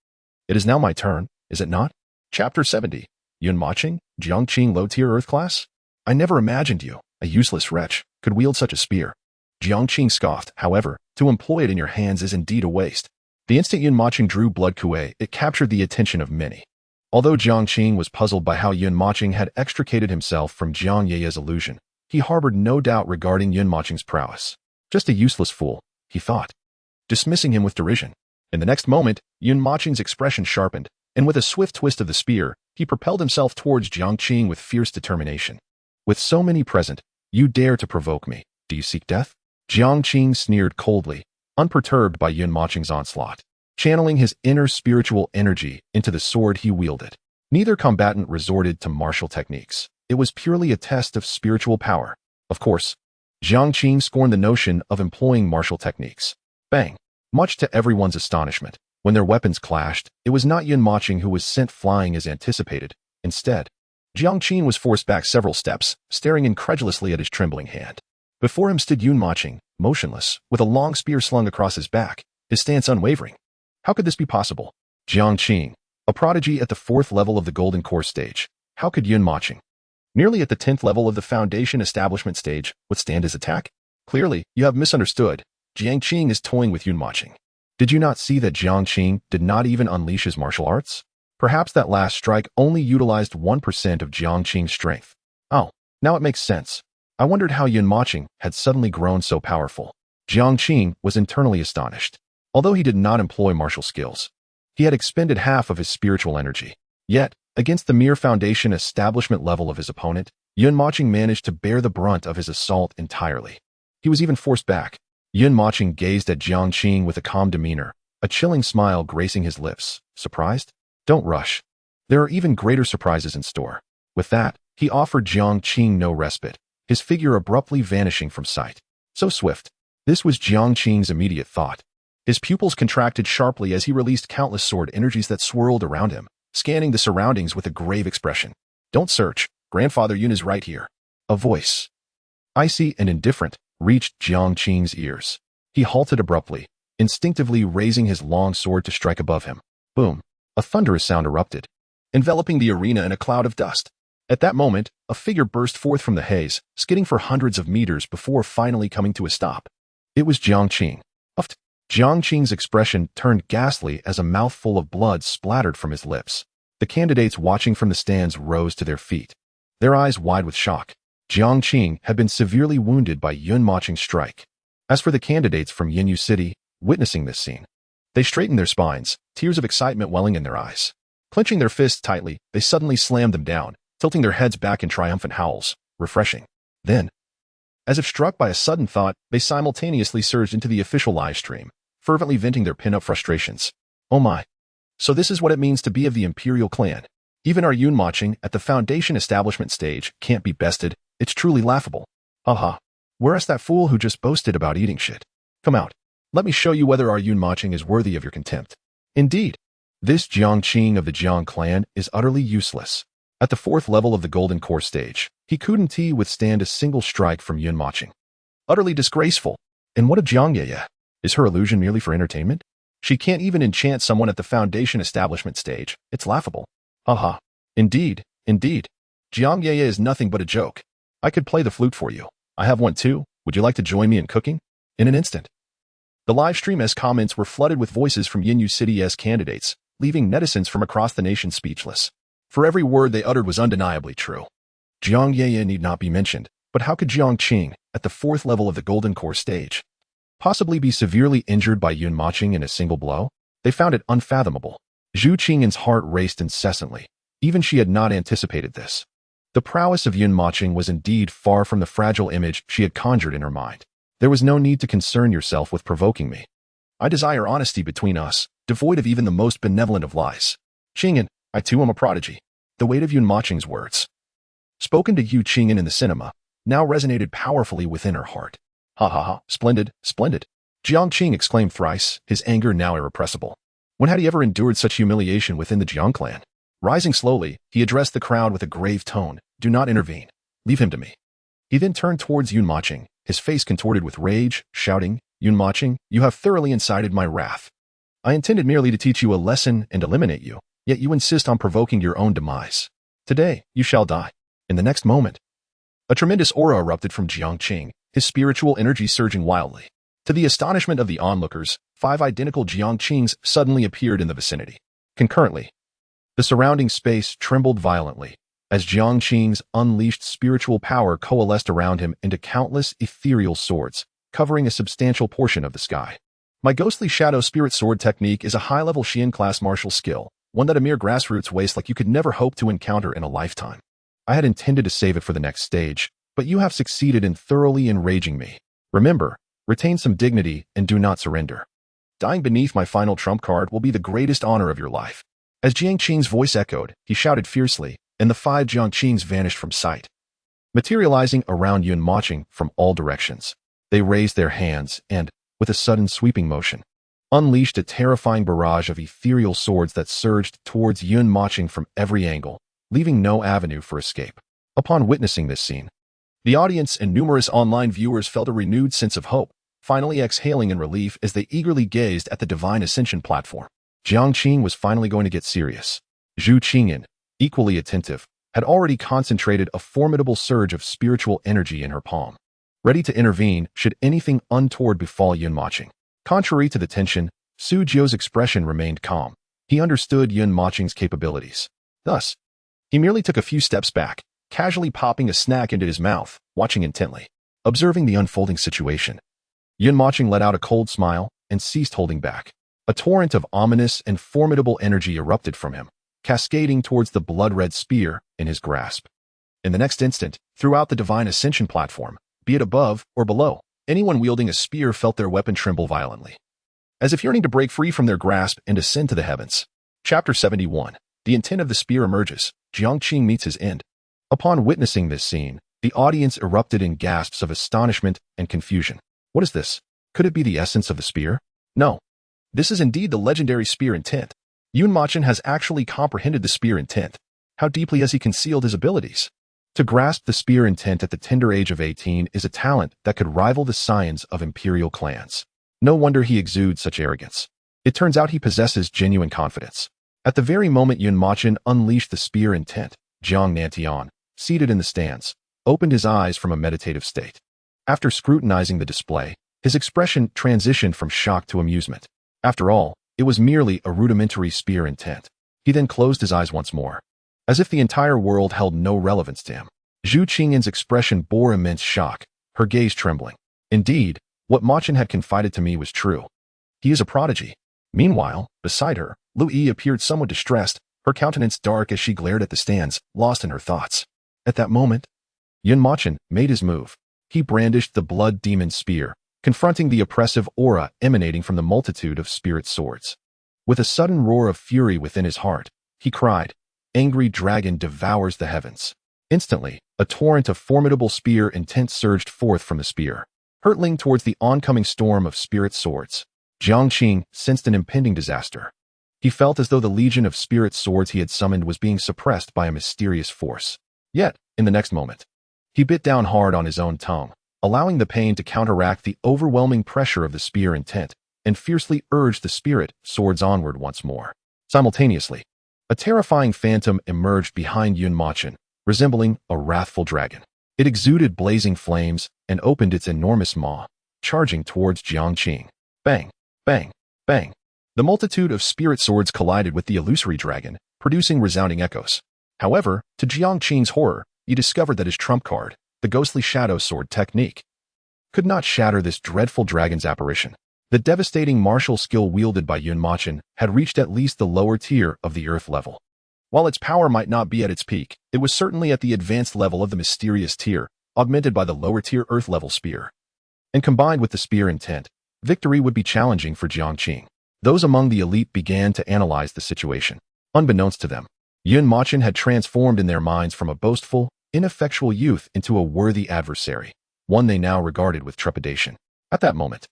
It is now my turn, is it not? Chapter 70. Yun Moching, Jiangqing low-tier earth class? I never imagined you, a useless wretch, could wield such a spear. Jiangqing scoffed, however, to employ it in your hands is indeed a waste. The instant Yun Moching drew Blood Kuei, it captured the attention of many. Although Jiangqing was puzzled by how Yun Moching had extricated himself from Jiang Yeye's illusion, he harbored no doubt regarding Yun Moching's prowess. Just a useless fool, he thought, dismissing him with derision. In the next moment, Yun Moching's expression sharpened, and with a swift twist of the spear, he propelled himself towards Jiangqing with fierce determination. With so many present, you dare to provoke me. Do you seek death? Jiangqing sneered coldly, unperturbed by Yun Moching's onslaught, channeling his inner spiritual energy into the sword he wielded. Neither combatant resorted to martial techniques. It was purely a test of spiritual power. Of course, Jiangqing scorned the notion of employing martial techniques. Bang! Much to everyone's astonishment, when their weapons clashed, it was not Yun Moching who was sent flying as anticipated. Instead, Jiangqing was forced back several steps, staring incredulously at his trembling hand. Before him stood Yun Moching, motionless, with a long spear slung across his back, his stance unwavering. How could this be possible? Jiangqing, a prodigy at the 4th level of the Golden Core stage. How could Yun Moching, nearly at the 10th level of the Foundation Establishment stage, withstand his attack? Clearly, you have misunderstood. Jiangqing is toying with Yun Moching. Did you not see that Jiangqing did not even unleash his martial arts? Perhaps that last strike only utilized 1% of Jiangqing's strength. Oh, now it makes sense. I wondered how Yun Moching had suddenly grown so powerful. Jiangqing was internally astonished. Although he did not employ martial skills, he had expended half of his spiritual energy. Yet, against the mere foundation establishment level of his opponent, Yun Moching managed to bear the brunt of his assault entirely. He was even forced back. Yun Moching gazed at Jiangqing with a calm demeanor, a chilling smile gracing his lips. Surprised? Don't rush. There are even greater surprises in store. With that, he offered Jiangqing no respite, his figure abruptly vanishing from sight. So swift. This was Jiangqing's immediate thought. His pupils contracted sharply as he released countless sword energies that swirled around him, scanning the surroundings with a grave expression. "Don't search. Grandfather Yun is right here." A voice, icy and indifferent, reached Jiang Qing's ears. He halted abruptly, instinctively raising his long sword to strike above him. Boom! A thunderous sound erupted, enveloping the arena in a cloud of dust. At that moment, a figure burst forth from the haze, skidding for hundreds of meters before finally coming to a stop. It was Jiang Qing. Jiang Qing's expression turned ghastly as a mouthful of blood splattered from his lips. The candidates watching from the stands rose to their feet, their eyes wide with shock. Jiang Qing had been severely wounded by Yun Mocheng's strike. As for the candidates from Yinyu City, witnessing this scene, they straightened their spines, tears of excitement welling in their eyes. Clenching their fists tightly, they suddenly slammed them down, tilting their heads back in triumphant howls. Refreshing. Then, as if struck by a sudden thought, they simultaneously surged into the official live stream, fervently venting their pin-up frustrations. Oh my. So this is what it means to be of the Imperial Clan. Even our Yun Mocheng at the Foundation establishment stage can't be bested. It's truly laughable. Haha. Where's that fool who just boasted about eating shit? Come out. Let me show you whether our Yun Mocheng is worthy of your contempt. Indeed, this Jiang Qing of the Jiang clan is utterly useless. At the 4th level of the Golden Core stage, he couldn't withstand a single strike from Yun Mocheng. Utterly disgraceful. And what of Jiang Yeye? Is her illusion merely for entertainment? She can't even enchant someone at the Foundation establishment stage. It's laughable. Haha. Indeed. Jiang Yeye is nothing but a joke. I could play the flute for you. I have one too. Would you like to join me in cooking? In an instant. The live stream's comments were flooded with voices from Yinyu City's candidates, leaving netizens from across the nation speechless. For every word they uttered was undeniably true. Jiang Yeye need not be mentioned, but how could Jiang Qing, at the 4th level of the Golden Core stage, possibly be severely injured by Yun Mocheng in a single blow? They found it unfathomable. Zhu Qingyan's heart raced incessantly. Even she had not anticipated this. The prowess of Yun Mocheng was indeed far from the fragile image she had conjured in her mind. There was no need to concern yourself with provoking me. I desire honesty between us, devoid of even the most benevolent of lies. Qingyan, I too am a prodigy. The weight of Yun Mocheng's words, spoken to Yu Qingyan in the cinema, now resonated powerfully within her heart. Ha ha ha, splendid. Jiang Qing exclaimed thrice, his anger now irrepressible. When had he ever endured such humiliation within the Jiang clan? Rising slowly, he addressed the crowd with a grave tone. Do not intervene. Leave him to me. He then turned towards Yun Mocheng, his face contorted with rage, shouting, Yun Mocheng, you have thoroughly incited my wrath. I intended merely to teach you a lesson and eliminate you, yet you insist on provoking your own demise. Today, you shall die. In the next moment, a tremendous aura erupted from Jiang Qing, his spiritual energy surging wildly. To the astonishment of the onlookers, 5 identical Jiang Qings suddenly appeared in the vicinity. Concurrently, the surrounding space trembled violently, as Jiang Qing's unleashed spiritual power coalesced around him into countless ethereal swords, covering a substantial portion of the sky. My ghostly shadow spirit sword technique is a high-level Xian class martial skill, one that a mere grassroots waste like you could never hope to encounter in a lifetime. I had intended to save it for the next stage, but you have succeeded in thoroughly enraging me. Remember, retain some dignity and do not surrender. Dying beneath my final trump card will be the greatest honor of your life. As Jiang Qing's voice echoed, he shouted fiercely, and the 5 Jiang Qings vanished from sight, materializing around Yun Mocheng from all directions. They raised their hands and, with a sudden sweeping motion, unleashed a terrifying barrage of ethereal swords that surged towards Yun Mocheng from every angle, leaving no avenue for escape. Upon witnessing this scene, the audience and numerous online viewers felt a renewed sense of hope, finally exhaling in relief as they eagerly gazed at the Divine Ascension platform. Jiang Qing was finally going to get serious. Zhu Qingyan, equally attentive, had already concentrated a formidable surge of spiritual energy in her palm, ready to intervene should anything untoward befall Yun Mocheng. Contrary to the tension, Su Jiu's expression remained calm. He understood Yun Mocheng's capabilities. Thus, he merely took a few steps back, casually popping a snack into his mouth, watching intently, observing the unfolding situation. Yun Mocheng let out a cold smile and ceased holding back. A torrent of ominous and formidable energy erupted from him, cascading towards the blood-red spear in his grasp. In the next instant, throughout the Divine Ascension platform, be it above or below, anyone wielding a spear felt their weapon tremble violently, as if yearning to break free from their grasp and ascend to the heavens. Chapter 71. The intent of the spear emerges. Jiang Qing meets his end. Upon witnessing this scene, the audience erupted in gasps of astonishment and confusion. What is this? Could it be the essence of the spear? No. This is indeed the legendary spear intent. Mochen has actually comprehended the spear intent. How deeply has he concealed his abilities? To grasp the spear intent at the tender age of 18 is a talent that could rival the scions of imperial clans. No wonder he exudes such arrogance. It turns out he possesses genuine confidence. At the very moment Mochen unleashed the spear intent, Jiang Nantian, seated in the stands, opened his eyes from a meditative state. After scrutinizing the display, his expression transitioned from shock to amusement. After all, it was merely a rudimentary spear intent. He then closed his eyes once more, as if the entire world held no relevance to him. Zhu Qingyan's expression bore immense shock, her gaze trembling. Indeed, what Mochen had confided to me was true. He is a prodigy. Meanwhile, beside her, Lu Yi appeared somewhat distressed, her countenance dark as she glared at the stands, lost in her thoughts. At that moment, Mochen made his move. He brandished the blood demon spear, confronting the oppressive aura emanating from the multitude of spirit swords. With a sudden roar of fury within his heart, he cried, "Angry dragon devours the heavens." Instantly, a torrent of formidable spear intent surged forth from the spear, hurtling towards the oncoming storm of spirit swords. Jiang Qing sensed an impending disaster. He felt as though the legion of spirit swords he had summoned was being suppressed by a mysterious force. Yet, in the next moment, he bit down hard on his own tongue, allowing the pain to counteract the overwhelming pressure of the spear intent, and fiercely urged the spirit swords onward once more. Simultaneously, a terrifying phantom emerged behind Mochen, resembling a wrathful dragon. It exuded blazing flames and opened its enormous maw, charging towards Jiang Qing. Bang, bang, bang. The multitude of spirit swords collided with the illusory dragon, producing resounding echoes. However, to Jiang Qing's horror, he discovered that his trump card, the ghostly shadow sword technique, could not shatter this dreadful dragon's apparition. The devastating martial skill wielded by Mochen had reached at least the lower tier of the earth level. While its power might not be at its peak, it was certainly at the advanced level of the mysterious tier, augmented by the lower tier earth level spear. And combined with the spear intent, victory would be challenging for Jiang Qing. Those among the elite began to analyze the situation. Unbeknownst to them, Mochen had transformed in their minds from a boastful, ineffectual youth into a worthy adversary, one they now regarded with trepidation. At that moment,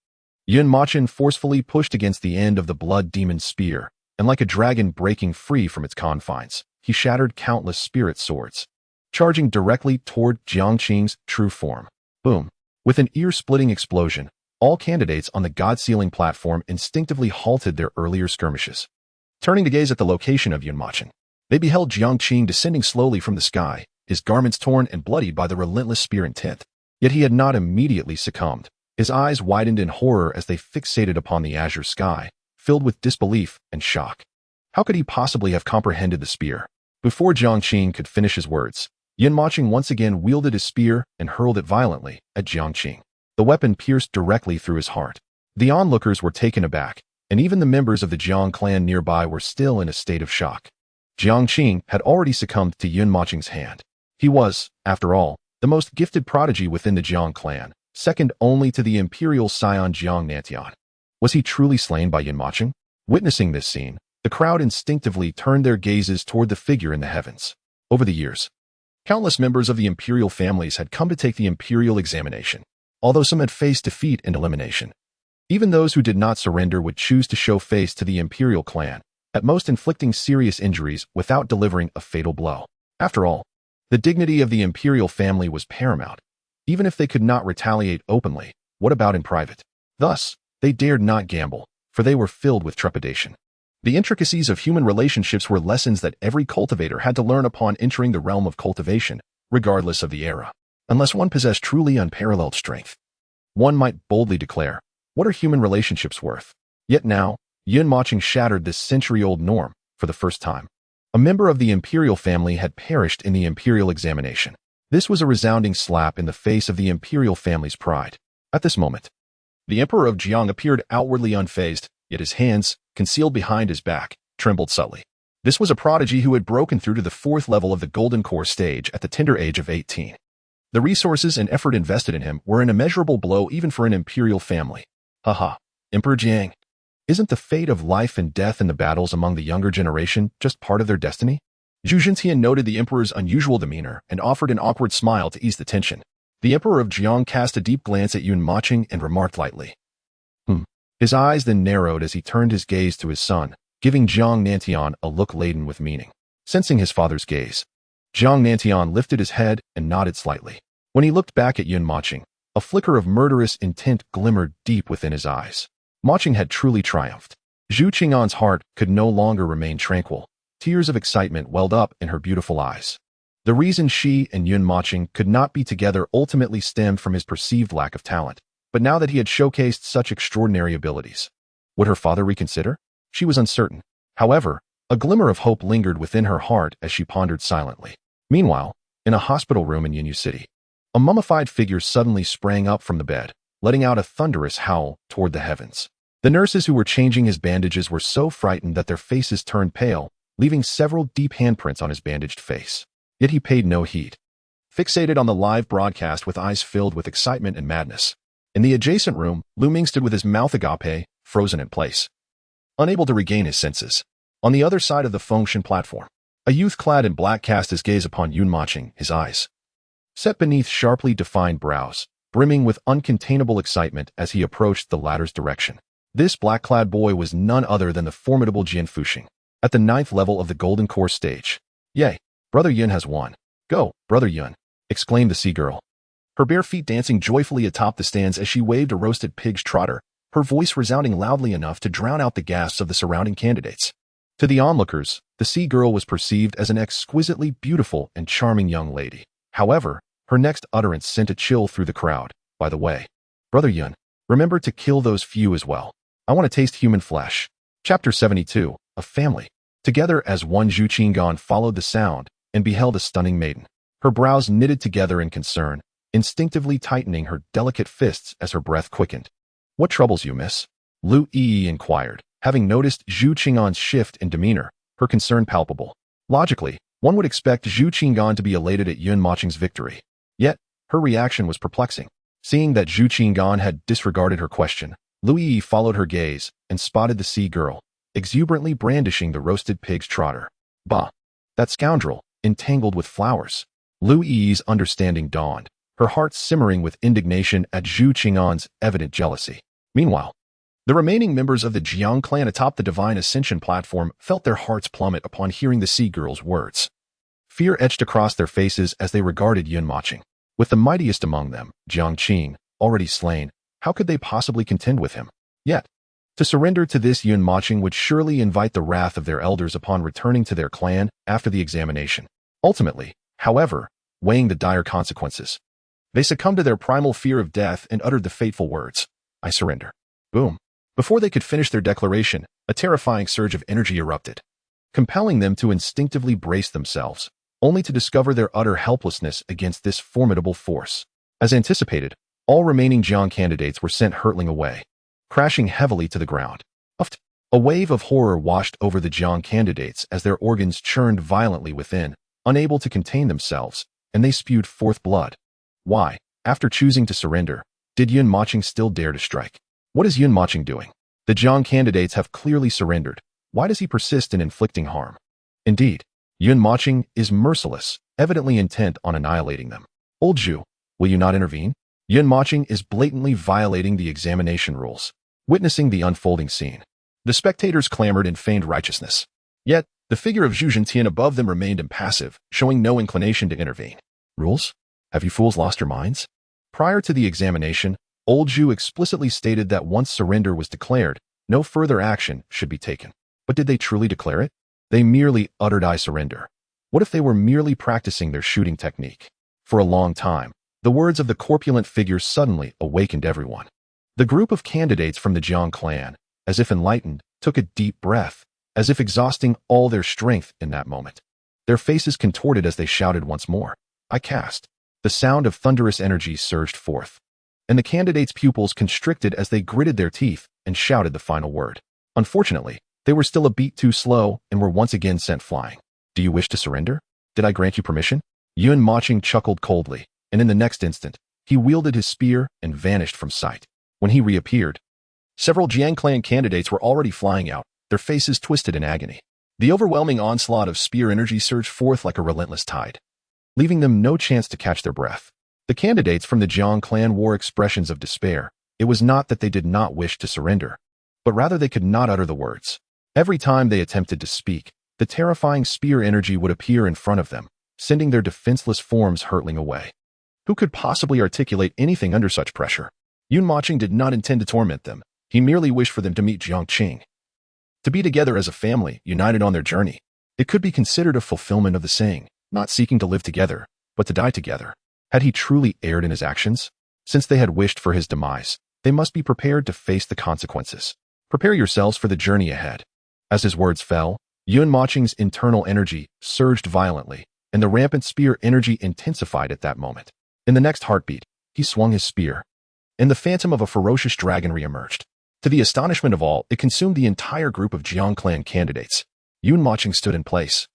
Mochen forcefully pushed against the end of the blood demon's spear, and like a dragon breaking free from its confines, he shattered countless spirit swords, charging directly toward Jiang Qing's true form. Boom! With an ear-splitting explosion, all candidates on the god-sealing platform instinctively halted their earlier skirmishes. Turning to gaze at the location of Mochen, they beheld Jiang Qing descending slowly from the sky, his garments torn and bloodied by the relentless spear intent. Yet he had not immediately succumbed. His eyes widened in horror as they fixated upon the azure sky, filled with disbelief and shock. How could he possibly have comprehended the spear? Before Jiang Qing could finish his words, Mochen once again wielded his spear and hurled it violently at Jiang Qing. The weapon pierced directly through his heart. The onlookers were taken aback, and even the members of the Jiang clan nearby were still in a state of shock. Jiang Qing had already succumbed to Mochen's hand. He was, after all, the most gifted prodigy within the Jiang clan, second only to the imperial scion Jiang Nantian. Was he truly slain by Mochen? Witnessing this scene, the crowd instinctively turned their gazes toward the figure in the heavens. Over the years, countless members of the imperial families had come to take the imperial examination. Although some had faced defeat and elimination, even those who did not surrender would choose to show face to the imperial clan, at most inflicting serious injuries without delivering a fatal blow. After all, the dignity of the imperial family was paramount. Even if they could not retaliate openly, what about in private? Thus, they dared not gamble, for they were filled with trepidation. The intricacies of human relationships were lessons that every cultivator had to learn upon entering the realm of cultivation, regardless of the era. Unless one possessed truly unparalleled strength, one might boldly declare, what are human relationships worth? Yet now, Mochen shattered this century-old norm for the first time. A member of the imperial family had perished in the imperial examination. This was a resounding slap in the face of the imperial family's pride. At this moment, the Emperor of Jiang appeared outwardly unfazed, yet his hands, concealed behind his back, trembled subtly. This was a prodigy who had broken through to the 4th level of the Golden Core stage at the tender age of 18. The resources and effort invested in him were an immeasurable blow even for an imperial family. Haha, Emperor Jiang. Isn't the fate of life and death in the battles among the younger generation just part of their destiny? Zhu Zhentian noted the emperor's unusual demeanor and offered an awkward smile to ease the tension. The Emperor of Jiang cast a deep glance at Mochen and remarked lightly, His eyes then narrowed as he turned his gaze to his son, giving Jiang Nantian a look laden with meaning. Sensing his father's gaze, Jiang Nantian lifted his head and nodded slightly. When he looked back at Yun Mochen, a flicker of murderous intent glimmered deep within his eyes. Mochen had truly triumphed. Zhu Qing'an's heart could no longer remain tranquil. Tears of excitement welled up in her beautiful eyes. The reason she and Yun Mochen could not be together ultimately stemmed from his perceived lack of talent. But now that he had showcased such extraordinary abilities, would her father reconsider? She was uncertain. However, a glimmer of hope lingered within her heart as she pondered silently. Meanwhile, in a hospital room in Yunyu City, a mummified figure suddenly sprang up from the bed, letting out a thunderous howl toward the heavens. The nurses who were changing his bandages were so frightened that their faces turned pale, leaving several deep handprints on his bandaged face. Yet he paid no heed. Fixated on the live broadcast with eyes filled with excitement and madness. In the adjacent room, Lu Ming stood with his mouth agape, frozen in place, unable to regain his senses. On the other side of the function platform, a youth clad in black cast his gaze upon Yun Mochen, his eyes set beneath sharply defined brows, brimming with uncontainable excitement as he approached the latter's direction. This black-clad boy was none other than the formidable Jian Fuxing, at the 9th level of the Golden Core stage. "Yay, Brother Yun has won. Go, Brother Yun," exclaimed the sea girl, her bare feet dancing joyfully atop the stands as she waved a roasted pig's trotter, her voice resounding loudly enough to drown out the gasps of the surrounding candidates. To the onlookers, the sea girl was perceived as an exquisitely beautiful and charming young lady. However, her next utterance sent a chill through the crowd. "By the way, Brother Yun, remember to kill those few as well. I want to taste human flesh." Chapter 72, A Family. Together as one, Zhu Qing'an followed the sound and beheld a stunning maiden. Her brows knitted together in concern, instinctively tightening her delicate fists as her breath quickened. "What troubles you, miss?" Lu Yi inquired, having noticed Zhu Qing'an's shift in demeanor, her concern palpable. Logically, one would expect Zhu Qing'an to be elated at Yun Mochen's victory. Yet, her reaction was perplexing. Seeing that Zhu Qing'an had disregarded her question, Lu Yi followed her gaze and spotted the sea girl, exuberantly brandishing the roasted pig's trotter. "Bah! That scoundrel, entangled with flowers." Lu Yi's understanding dawned, her heart simmering with indignation at Zhu Qing'an's evident jealousy. Meanwhile, the remaining members of the Jiang clan atop the Divine Ascension platform felt their hearts plummet upon hearing the sea girl's words. Fear etched across their faces as they regarded Yun Mochen. With the mightiest among them, Jiang Qing, already slain, how could they possibly contend with him? Yet, to surrender to this Yun Mochen would surely invite the wrath of their elders upon returning to their clan after the examination. Ultimately, however, weighing the dire consequences, they succumbed to their primal fear of death and uttered the fateful words, "I surrender." Boom. Before they could finish their declaration, a terrifying surge of energy erupted, compelling them to instinctively brace themselves, only to discover their utter helplessness against this formidable force. As anticipated, all remaining Jiang candidates were sent hurtling away, crashing heavily to the ground. A wave of horror washed over the Jiang candidates as their organs churned violently within, unable to contain themselves, and they spewed forth blood. Why, after choosing to surrender, did Yun Mochen still dare to strike? What is Yun Mochen doing? The Jiang candidates have clearly surrendered. Why does he persist in inflicting harm? Indeed, Yun Mochen is merciless, evidently intent on annihilating them. "Old Zhu, will you not intervene?" Yun Mochen is blatantly violating the examination rules. Witnessing the unfolding scene, the spectators clamored in feigned righteousness. Yet, the figure of Zhu Zhentian above them remained impassive, showing no inclination to intervene. "Rules? Have you fools lost your minds?" Prior to the examination, Old Zhu explicitly stated that once surrender was declared, no further action should be taken. But did they truly declare it? They merely uttered "I surrender." What if they were merely practicing their shooting technique? For a long time, the words of the corpulent figure suddenly awakened everyone. The group of candidates from the Jiang clan, as if enlightened, took a deep breath, as if exhausting all their strength in that moment. Their faces contorted as they shouted once more, "I cast." The sound of thunderous energy surged forth, and the candidates' pupils constricted as they gritted their teeth and shouted the final word. Unfortunately, they were still a beat too slow and were once again sent flying. "Do you wish to surrender? Did I grant you permission?" Yun Mochen chuckled coldly, and in the next instant, he wielded his spear and vanished from sight. When he reappeared, several Jiang clan candidates were already flying out, their faces twisted in agony. The overwhelming onslaught of spear energy surged forth like a relentless tide, leaving them no chance to catch their breath. The candidates from the Jiang clan wore expressions of despair. It was not that they did not wish to surrender. but rather they could not utter the words. Every time they attempted to speak, the terrifying spear energy would appear in front of them, sending their defenseless forms hurtling away. Who could possibly articulate anything under such pressure? Yun Mochen did not intend to torment them. He merely wished for them to meet Jiang Qing. To be together as a family, united on their journey. It could be considered a fulfillment of the saying, not seeking to live together, but to die together. Had he truly erred in his actions? Since they had wished for his demise, they must be prepared to face the consequences. Prepare yourselves for the journey ahead. As his words fell, Yun Mochen's internal energy surged violently, and the rampant spear energy intensified at that moment. In the next heartbeat, he swung his spear, and the phantom of a ferocious dragon re-emerged. To the astonishment of all, it consumed the entire group of Jiang clan candidates. Yun Mochen stood in place,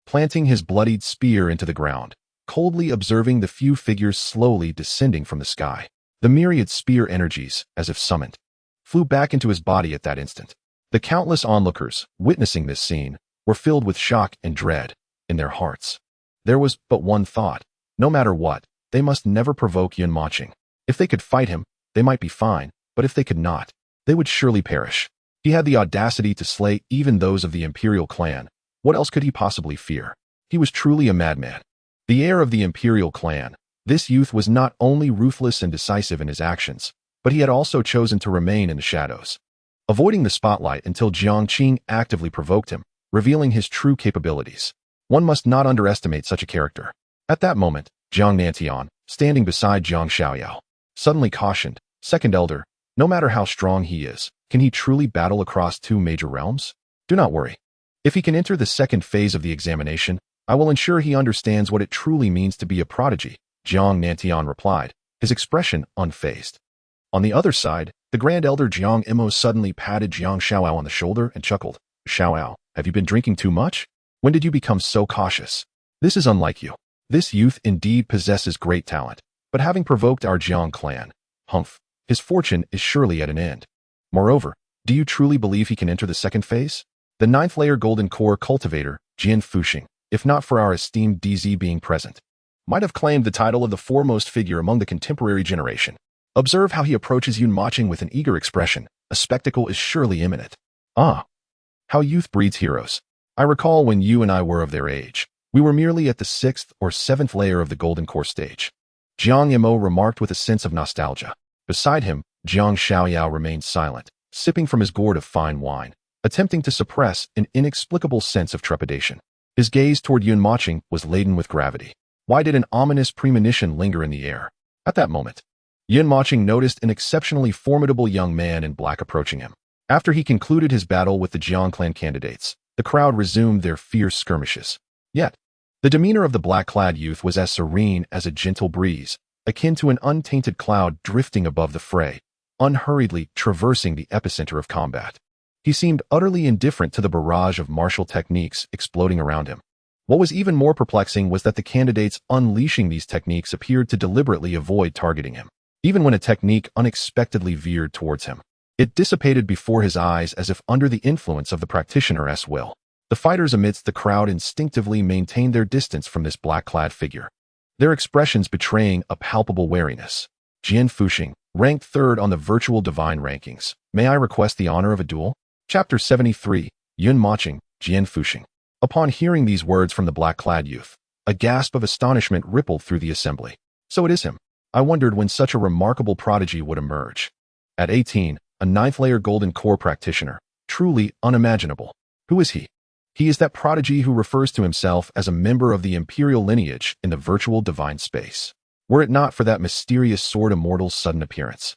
planting his bloodied spear into the ground, coldly observing the few figures slowly descending from the sky. The myriad spear energies, as if summoned, flew back into his body at that instant. The countless onlookers, witnessing this scene, were filled with shock and dread in their hearts. There was but one thought. No matter what, they must never provoke Yun Mochen. If they could fight him, they might be fine, but if they could not, they would surely perish. He had the audacity to slay even those of the imperial clan. What else could he possibly fear? He was truly a madman. The heir of the imperial clan, this youth was not only ruthless and decisive in his actions, but he had also chosen to remain in the shadows, avoiding the spotlight until Jiang Qing actively provoked him, revealing his true capabilities. One must not underestimate such a character. At that moment, Jiang Nantian, standing beside Jiang Xiaoyao, suddenly cautioned, "Second elder, no matter how strong he is, can he truly battle across two major realms? Do not worry. If he can enter the second phase of the examination, I will ensure he understands what it truly means to be a prodigy," Jiang Nantian replied, his expression unfazed. On the other side, the Grand Elder Jiang Imo suddenly patted Jiang Xiaoyao on the shoulder and chuckled. "Xiaoyao, have you been drinking too much? When did you become so cautious? This is unlike you. This youth indeed possesses great talent, but having provoked our Jiang clan, his fortune is surely at an end. Moreover, do you truly believe he can enter the second phase? The ninth layer golden core cultivator, Jian Fuxing, if not for our esteemed DZ being present, might have claimed the title of the foremost figure among the contemporary generation. Observe how he approaches Yun Mochen with an eager expression. A spectacle is surely imminent. Ah, how youth breeds heroes. I recall when you and I were of their age. We were merely at the 6th or 7th layer of the golden core stage," Jiang Imo remarked with a sense of nostalgia. Beside him, Jiang Xiaoyao remained silent, sipping from his gourd of fine wine, attempting to suppress an inexplicable sense of trepidation. His gaze toward Yun Mochen was laden with gravity. Why did an ominous premonition linger in the air? At that moment, Yun Mochen noticed an exceptionally formidable young man in black approaching him. After he concluded his battle with the Jiang clan candidates, the crowd resumed their fierce skirmishes. Yet, the demeanor of the black-clad youth was as serene as a gentle breeze, akin to an untainted cloud drifting above the fray, unhurriedly traversing the epicenter of combat. He seemed utterly indifferent to the barrage of martial techniques exploding around him. What was even more perplexing was that the candidates unleashing these techniques appeared to deliberately avoid targeting him. Even when a technique unexpectedly veered towards him, it dissipated before his eyes as if under the influence of the practitioner's will. The fighters amidst the crowd instinctively maintained their distance from this black-clad figure, their expressions betraying a palpable wariness. Jian Fuxing, ranked 3rd on the virtual divine rankings. May I request the honor of a duel? Chapter 73, Yun Mochen, Jian Fuxing. Upon hearing these words from the black-clad youth, a gasp of astonishment rippled through the assembly. So it is him. I wondered when such a remarkable prodigy would emerge. At 18, a 9th layer golden core practitioner. Truly unimaginable. Who is he? He is that prodigy who refers to himself as a member of the imperial lineage in the virtual divine space. Were it not for that mysterious sword immortal's sudden appearance,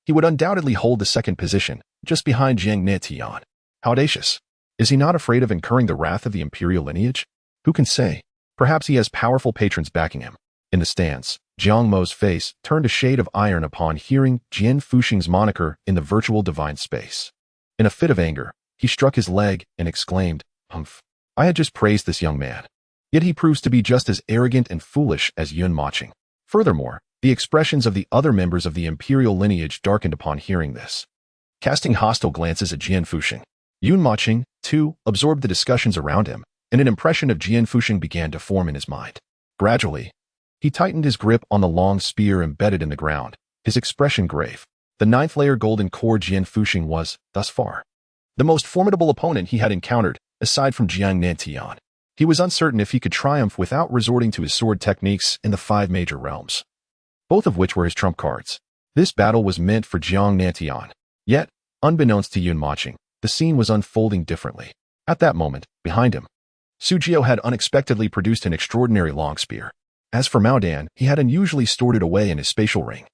he would undoubtedly hold the 2nd position, just behind Jiang Netian. How audacious. Is he not afraid of incurring the wrath of the imperial lineage? Who can say? Perhaps he has powerful patrons backing him. In the stands, Jiang Mo's face turned a shade of iron upon hearing Jian Fuxing's moniker in the virtual divine space. In a fit of anger, he struck his leg and exclaimed, "Humph! I had just praised this young man. Yet he proves to be just as arrogant and foolish as Yun Mochen." Furthermore, the expressions of the other members of the imperial lineage darkened upon hearing this. Casting hostile glances at Jian Fuxing, Yun Mochen, too, absorbed the discussions around him, and an impression of Jian Fuxing began to form in his mind. Gradually, he tightened his grip on the long spear embedded in the ground, his expression grave. The ninth layer golden core Jian Fuxing was, thus far, the most formidable opponent he had encountered, aside from Jiang Nantian. He was uncertain if he could triumph without resorting to his sword techniques in the 5 major realms, both of which were his trump cards. This battle was meant for Jiang Nantian. Yet, unbeknownst to Yun Mochen, the scene was unfolding differently. At that moment, behind him, Su Jiao had unexpectedly produced an extraordinary long spear. As for Mao Dan, he had unusually stored it away in his spatial ring.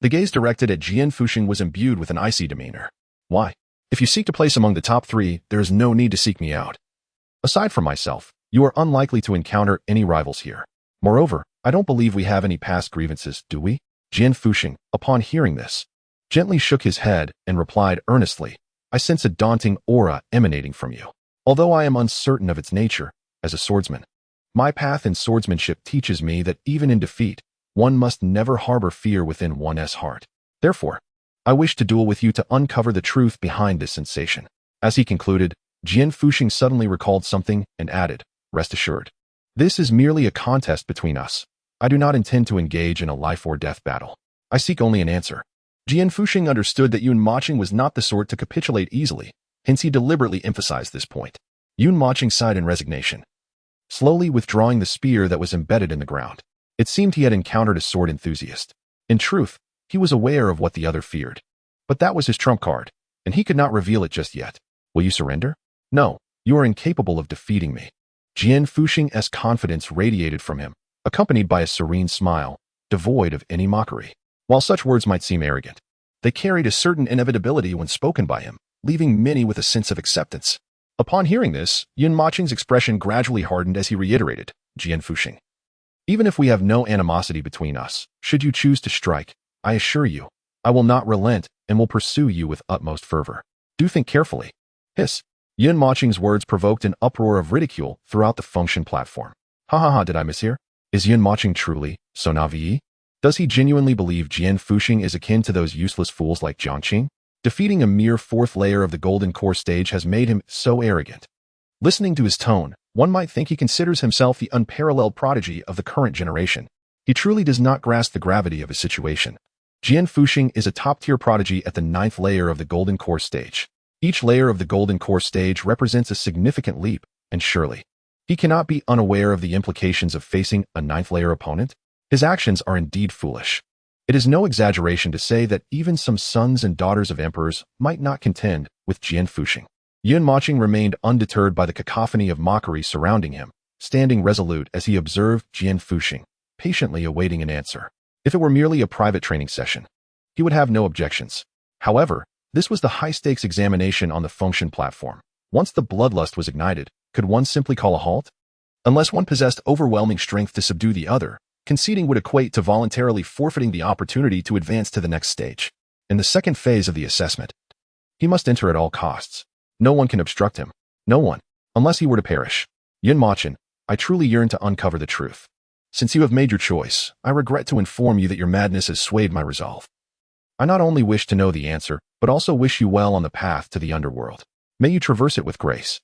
The gaze directed at Jian Fuxing was imbued with an icy demeanor. Why? If you seek to place among the top 3, there is no need to seek me out. Aside from myself, you are unlikely to encounter any rivals here. Moreover, I don't believe we have any past grievances, do we? Jian Fuxing, upon hearing this, gently shook his head and replied earnestly, I sense a daunting aura emanating from you. Although I am uncertain of its nature, as a swordsman, my path in swordsmanship teaches me that even in defeat, one must never harbor fear within one's heart. Therefore, I wish to duel with you to uncover the truth behind this sensation. As he concluded, Jian Fuxing suddenly recalled something and added, rest assured, this is merely a contest between us. I do not intend to engage in a life-or-death battle. I seek only an answer. Jian Fuxing understood that Yun Mochen was not the sort to capitulate easily, hence he deliberately emphasized this point. Yun Mochen sighed in resignation, slowly withdrawing the spear that was embedded in the ground. It seemed he had encountered a sword enthusiast. In truth, he was aware of what the other feared. But that was his trump card, and he could not reveal it just yet. Will you surrender? No, you are incapable of defeating me. Jian Fuxing's confidence radiated from him, accompanied by a serene smile, devoid of any mockery. While such words might seem arrogant, they carried a certain inevitability when spoken by him, leaving many with a sense of acceptance. Upon hearing this, Yun Mochen's expression gradually hardened as he reiterated, Jian Fuxing, even if we have no animosity between us, should you choose to strike, I assure you, I will not relent and will pursue you with utmost fervor. Do think carefully. Hiss. Yun Mochen's words provoked an uproar of ridicule throughout the function platform. Ha ha ha, did I mishear? Is Yun Mochen truly so naive? Does he genuinely believe Jian Fuxing is akin to those useless fools like Jiangqing? Defeating a mere 4th layer of the golden core stage has made him so arrogant. Listening to his tone, one might think he considers himself the unparalleled prodigy of the current generation. He truly does not grasp the gravity of his situation. Jian Fuxing is a top-tier prodigy at the 9th layer of the golden core stage. Each layer of the golden core stage represents a significant leap, and surely, he cannot be unaware of the implications of facing a 9th layer opponent. His actions are indeed foolish. It is no exaggeration to say that even some sons and daughters of emperors might not contend with Jian Fuxing. Yun Mochen remained undeterred by the cacophony of mockery surrounding him, standing resolute as he observed Jian Fuxing, patiently awaiting an answer. If it were merely a private training session, he would have no objections. However, this was the high-stakes examination on the function platform. Once the bloodlust was ignited, could one simply call a halt? Unless one possessed overwhelming strength to subdue the other, conceding would equate to voluntarily forfeiting the opportunity to advance to the next stage. In the second phase of the assessment, he must enter at all costs. No one can obstruct him. No one, unless he were to perish. Yun Mochen, I truly yearn to uncover the truth. Since you have made your choice, I regret to inform you that your madness has swayed my resolve. I not only wish to know the answer, but also wish you well on the path to the underworld. May you traverse it with grace.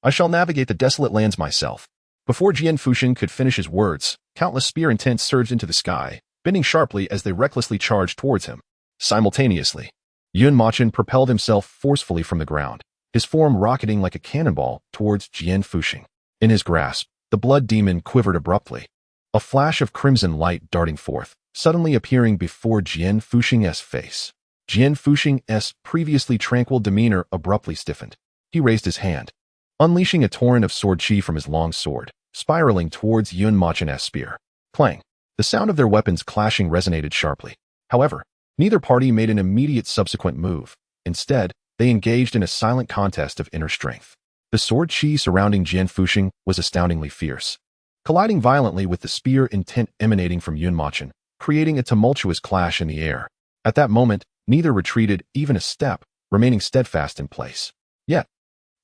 I shall navigate the desolate lands myself. Before Jian Fuxing could finish his words, countless spear intents surged into the sky, bending sharply as they recklessly charged towards him. Simultaneously, Yun Mochen propelled himself forcefully from the ground, his form rocketing like a cannonball towards Jian Fuxing. In his grasp, the blood demon quivered abruptly, a flash of crimson light darting forth, suddenly appearing before Jian Fuxing's face. Jian Fuxing's previously tranquil demeanor abruptly stiffened. He raised his hand, unleashing a torrent of sword chi from his long sword, spiraling towards Yun Mochen's spear. Clang! The sound of their weapons clashing resonated sharply. However, neither party made an immediate subsequent move. Instead, they engaged in a silent contest of inner strength. The sword chi surrounding Jian Fuxing was astoundingly fierce, colliding violently with the spear intent emanating from Yun Mochen, creating a tumultuous clash in the air. At that moment, neither retreated even a step, remaining steadfast in place. Yet,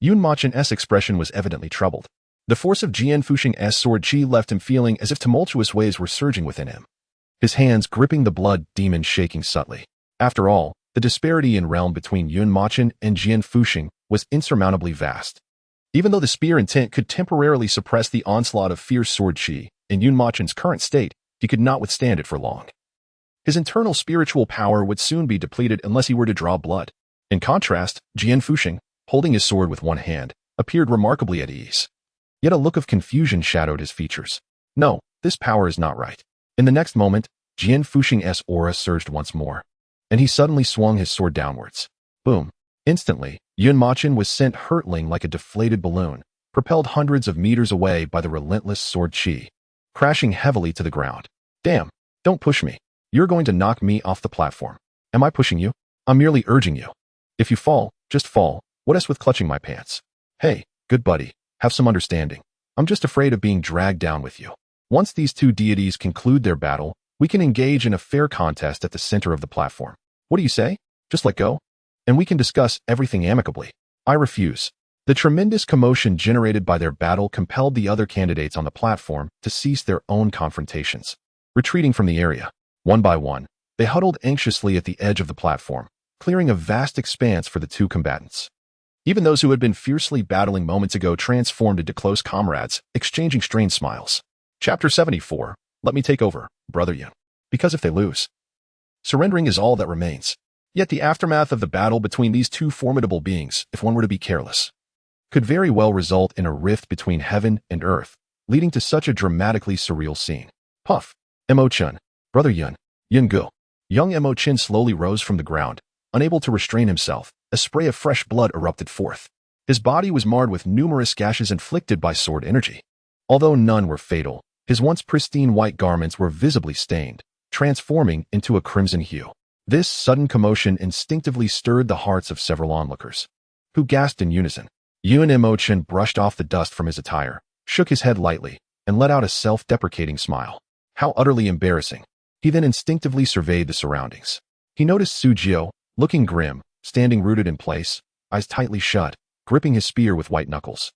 Yun Mochen's expression was evidently troubled. The force of Jian Fuxing's sword chi left him feeling as if tumultuous waves were surging within him, his hands gripping the blood demon shaking subtly. After all, the disparity in realm between Yun Mochen and Jian Fuxing was insurmountably vast. Even though the spear intent could temporarily suppress the onslaught of fierce sword chi, in Yun Mochen's current state, he could not withstand it for long. His internal spiritual power would soon be depleted unless he were to draw blood. In contrast, Jian Fuxing, holding his sword with one hand, appeared remarkably at ease. Yet a look of confusion shadowed his features. No, this power is not right. In the next moment, Jian Fuxing's aura surged once more, and he suddenly swung his sword downwards. Boom. Instantly, Yun Mochen was sent hurtling like a deflated balloon, propelled hundreds of meters away by the relentless sword chi, crashing heavily to the ground. Damn, don't push me. You're going to knock me off the platform. Am I pushing you? I'm merely urging you. If you fall, just fall. What else with clutching my pants? Hey, good buddy, have some understanding. I'm just afraid of being dragged down with you. Once these two deities conclude their battle, we can engage in a fair contest at the center of the platform. What do you say? Just let go? And we can discuss everything amicably. I refuse. The tremendous commotion generated by their battle compelled the other candidates on the platform to cease their own confrontations. Retreating from the area, one by one, they huddled anxiously at the edge of the platform, clearing a vast expanse for the two combatants. Even those who had been fiercely battling moments ago transformed into close comrades, exchanging strained smiles. Chapter 74. Let me take over, Brother Yun. Because if they lose, surrendering is all that remains. Yet the aftermath of the battle between these two formidable beings, if one were to be careless, could very well result in a rift between heaven and earth, leading to such a dramatically surreal scene. Puff. Mochen. Brother Yun. Yun Gu. Young Mochen slowly rose from the ground, unable to restrain himself. A spray of fresh blood erupted forth. His body was marred with numerous gashes inflicted by sword energy. Although none were fatal, his once pristine white garments were visibly stained, transforming into a crimson hue. This sudden commotion instinctively stirred the hearts of several onlookers, who gasped in unison. Yun Mochen brushed off the dust from his attire, shook his head lightly, and let out a self-deprecating smile. How utterly embarrassing. He then instinctively surveyed the surroundings. He noticed Su Jiao, looking grim, standing rooted in place, eyes tightly shut, gripping his spear with white knuckles,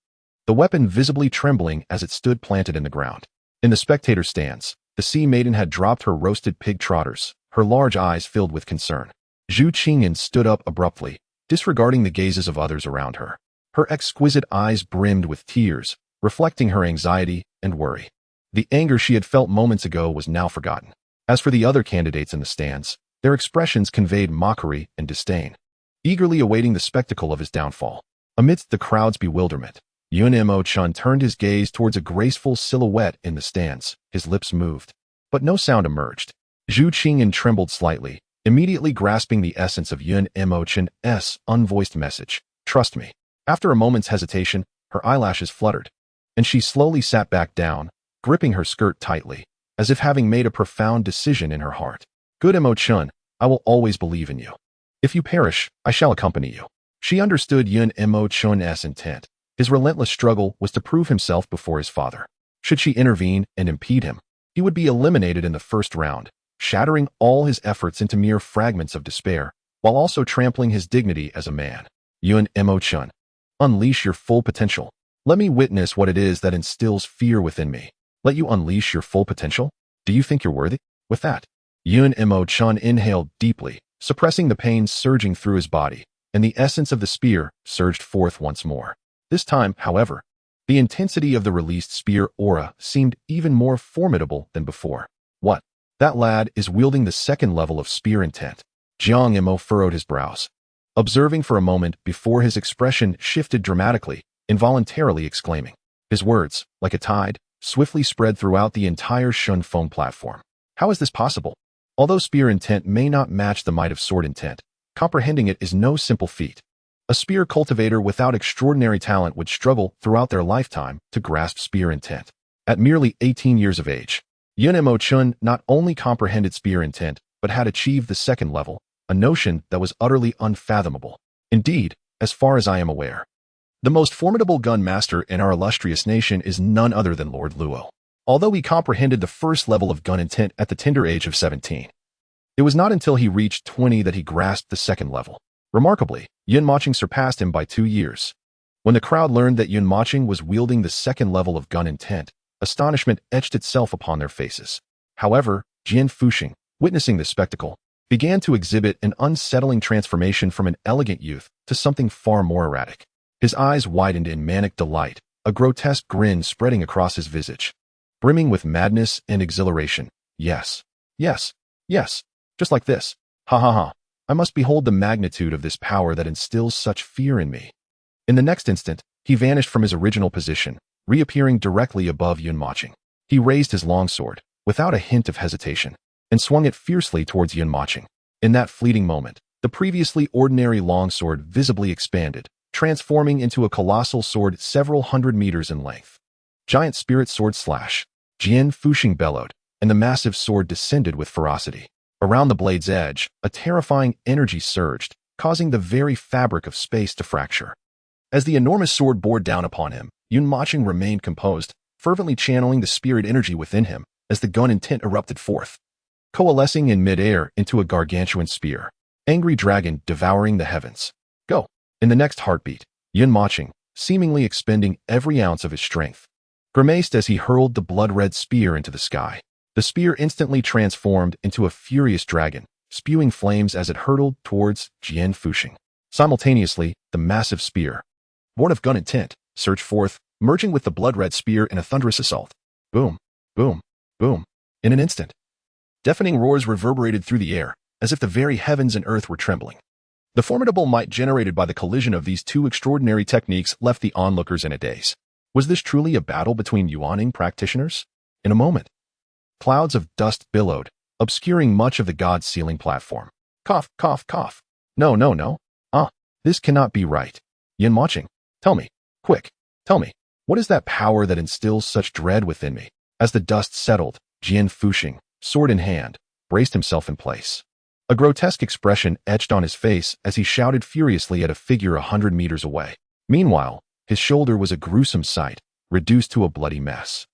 the weapon visibly trembling as it stood planted in the ground. In the spectator stands, the sea maiden had dropped her roasted pig trotters, her large eyes filled with concern. Zhu Qingyan stood up abruptly, disregarding the gazes of others around her. Her exquisite eyes brimmed with tears, reflecting her anxiety and worry. The anger she had felt moments ago was now forgotten. As for the other candidates in the stands, their expressions conveyed mockery and disdain, eagerly awaiting the spectacle of his downfall. Amidst the crowd's bewilderment, Yun Mochen turned his gaze towards a graceful silhouette in the stands. His lips moved, but no sound emerged. Zhu Qingyan trembled slightly, immediately grasping the essence of Yun Mochen's unvoiced message. Trust me. After a moment's hesitation, her eyelashes fluttered, and she slowly sat back down, gripping her skirt tightly, as if having made a profound decision in her heart. Good Mochen, I will always believe in you. If you perish, I shall accompany you. She understood Yun Mochen's intent. His relentless struggle was to prove himself before his father. Should she intervene and impede him, he would be eliminated in the first round, shattering all his efforts into mere fragments of despair, while also trampling his dignity as a man. Yun Mochen, unleash your full potential. Let me witness what it is that instills fear within me. Let you unleash your full potential? Do you think you're worthy? With that, Yun Mochen inhaled deeply, suppressing the pain surging through his body, and the essence of the spear surged forth once more. This time, however, the intensity of the released spear aura seemed even more formidable than before. What? That lad is wielding the second level of spear intent. Jiang Mo furrowed his brows, observing for a moment before his expression shifted dramatically, involuntarily exclaiming. His words, like a tide, swiftly spread throughout the entire Shun Feng platform. How is this possible? Although spear intent may not match the might of sword intent, comprehending it is no simple feat. A spear cultivator without extraordinary talent would struggle throughout their lifetime to grasp spear intent. At merely 18 years of age, Yun Mochen not only comprehended spear intent, but had achieved the second level, a notion that was utterly unfathomable. Indeed, as far as I am aware, the most formidable gun master in our illustrious nation is none other than Lord Luo. Although he comprehended the first level of gun intent at the tender age of 17, it was not until he reached 20 that he grasped the second level. Remarkably, Yun Mochen surpassed him by 2 years. When the crowd learned that Yun Mochen was wielding the second level of gun intent, astonishment etched itself upon their faces. However, Jian Fuxing, witnessing this spectacle, began to exhibit an unsettling transformation from an elegant youth to something far more erratic. His eyes widened in manic delight, a grotesque grin spreading across his visage, brimming with madness and exhilaration. Yes, yes, yes. Just like this. Ha ha ha. I must behold the magnitude of this power that instills such fear in me. In the next instant, he vanished from his original position, reappearing directly above Yun Mochen. He raised his longsword, without a hint of hesitation, and swung it fiercely towards Yun Mochen. In that fleeting moment, the previously ordinary longsword visibly expanded, transforming into a colossal sword several hundred meters in length. Giant spirit sword slash. Jian Fuxing bellowed, and the massive sword descended with ferocity. Around the blade's edge, a terrifying energy surged, causing the very fabric of space to fracture. As the enormous sword bore down upon him, Yun Mochen remained composed, fervently channeling the spirit energy within him as the gun intent erupted forth, coalescing in midair into a gargantuan spear. Angry dragon devouring the heavens. Go! In the next heartbeat, Yun Mochen, seemingly expending every ounce of his strength, grimaced as he hurled the blood-red spear into the sky. The spear instantly transformed into a furious dragon, spewing flames as it hurtled towards Jian Fuxing. Simultaneously, the massive spear, born of gun intent, surged forth, merging with the blood-red spear in a thunderous assault. Boom, boom, boom. In an instant, deafening roars reverberated through the air, as if the very heavens and earth were trembling. The formidable might generated by the collision of these two extraordinary techniques left the onlookers in a daze. Was this truly a battle between Yuaning practitioners? In a moment, clouds of dust billowed, obscuring much of the god's ceiling platform. Cough, cough, cough. No, no, no. This cannot be right. Yun Mochen, tell me, quick, tell me, what is that power that instills such dread within me? As the dust settled, Jian Fuxing, sword in hand, braced himself in place. A grotesque expression etched on his face as he shouted furiously at a figure 100 meters away. Meanwhile, his shoulder was a gruesome sight, reduced to a bloody mess.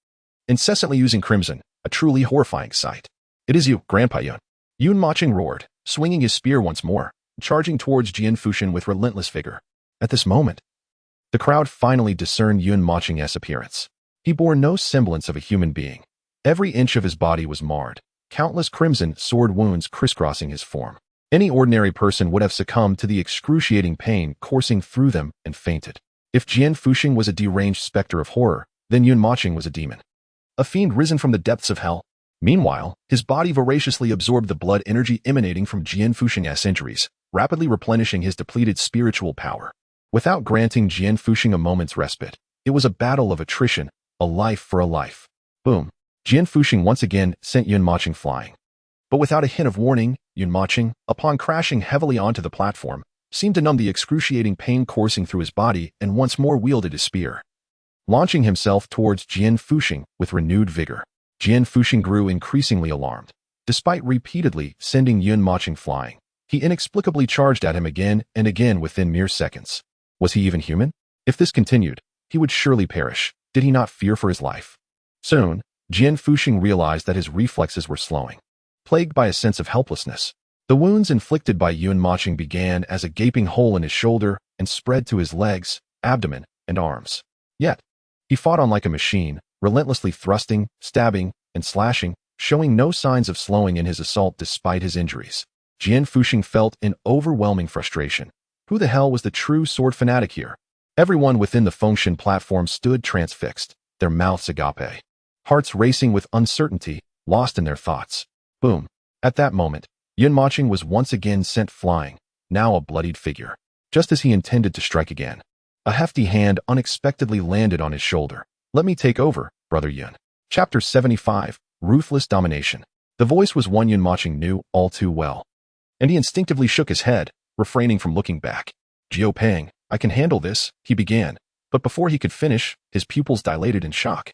Incessantly using crimson, a truly horrifying sight. It is you, Grandpa Yun. Yun Mochen roared, swinging his spear once more, charging towards Jian Fuxing with relentless vigor. At this moment, the crowd finally discerned Yun Mocheng's appearance. He bore no semblance of a human being. Every inch of his body was marred, countless crimson sword wounds crisscrossing his form. Any ordinary person would have succumbed to the excruciating pain coursing through them and fainted. If Jian Fuxing was a deranged specter of horror, then Yun Mochen was a demon, a fiend risen from the depths of hell. Meanwhile, his body voraciously absorbed the blood energy emanating from Jian Fuxing's injuries, rapidly replenishing his depleted spiritual power. Without granting Jian Fuxing a moment's respite, it was a battle of attrition, a life for a life. Boom. Jian Fuxing once again sent Yun Mochen flying. But without a hint of warning, Yun Mochen, upon crashing heavily onto the platform, seemed to numb the excruciating pain coursing through his body and once more wielded his spear, launching himself towards Jian Fuxing with renewed vigor. Jian Fuxing grew increasingly alarmed. Despite repeatedly sending Yun Mochen flying, he inexplicably charged at him again and again within mere seconds. Was he even human? If this continued, he would surely perish. Did he not fear for his life? Soon, Jian Fuxing realized that his reflexes were slowing. Plagued by a sense of helplessness, the wounds inflicted by Yun Mochen began as a gaping hole in his shoulder and spread to his legs, abdomen, and arms. Yet, he fought on like a machine, relentlessly thrusting, stabbing, and slashing, showing no signs of slowing in his assault despite his injuries. Jian Fuxing felt in overwhelming frustration. Who the hell was the true sword fanatic here? Everyone within the Fengshan platform stood transfixed, their mouths agape, hearts racing with uncertainty, lost in their thoughts. Boom. At that moment, Yun Mochen was once again sent flying, now a bloodied figure. Just as he intended to strike again, a hefty hand unexpectedly landed on his shoulder. Let me take over, Brother Yun. Chapter 75, Ruthless Domination. The voice was one Yun Mochen knew all too well, and he instinctively shook his head, refraining from looking back. Jiu Peng, I can handle this, he began, but before he could finish, his pupils dilated in shock,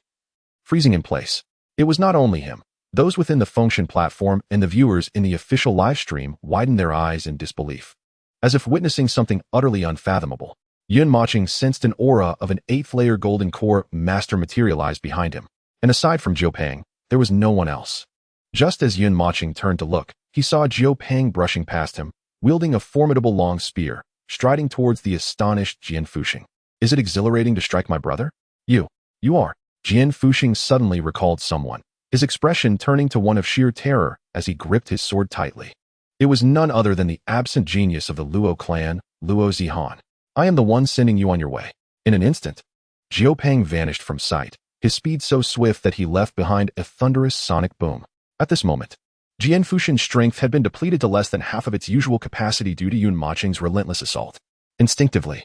freezing in place. It was not only him. Those within the Fengshan platform and the viewers in the official livestream widened their eyes in disbelief, as if witnessing something utterly unfathomable. Yun Mochen sensed an aura of an 8th-layer golden core master materialize behind him, and aside from Jiu Peng, there was no one else. Just as Yun Mochen turned to look, he saw Jiu Peng brushing past him, wielding a formidable long spear, striding towards the astonished Jian Fuxing. Is it exhilarating to strike my brother? You are. Jian Fuxing suddenly recalled someone, his expression turning to one of sheer terror as he gripped his sword tightly. It was none other than the absent genius of the Luo clan, Luo Zihan. I am the one sending you on your way. In an instant, Jiu Peng vanished from sight, his speed so swift that he left behind a thunderous sonic boom. At this moment, Jian Fushin's strength had been depleted to less than half of its usual capacity due to Yun Mocheng's relentless assault. Instinctively,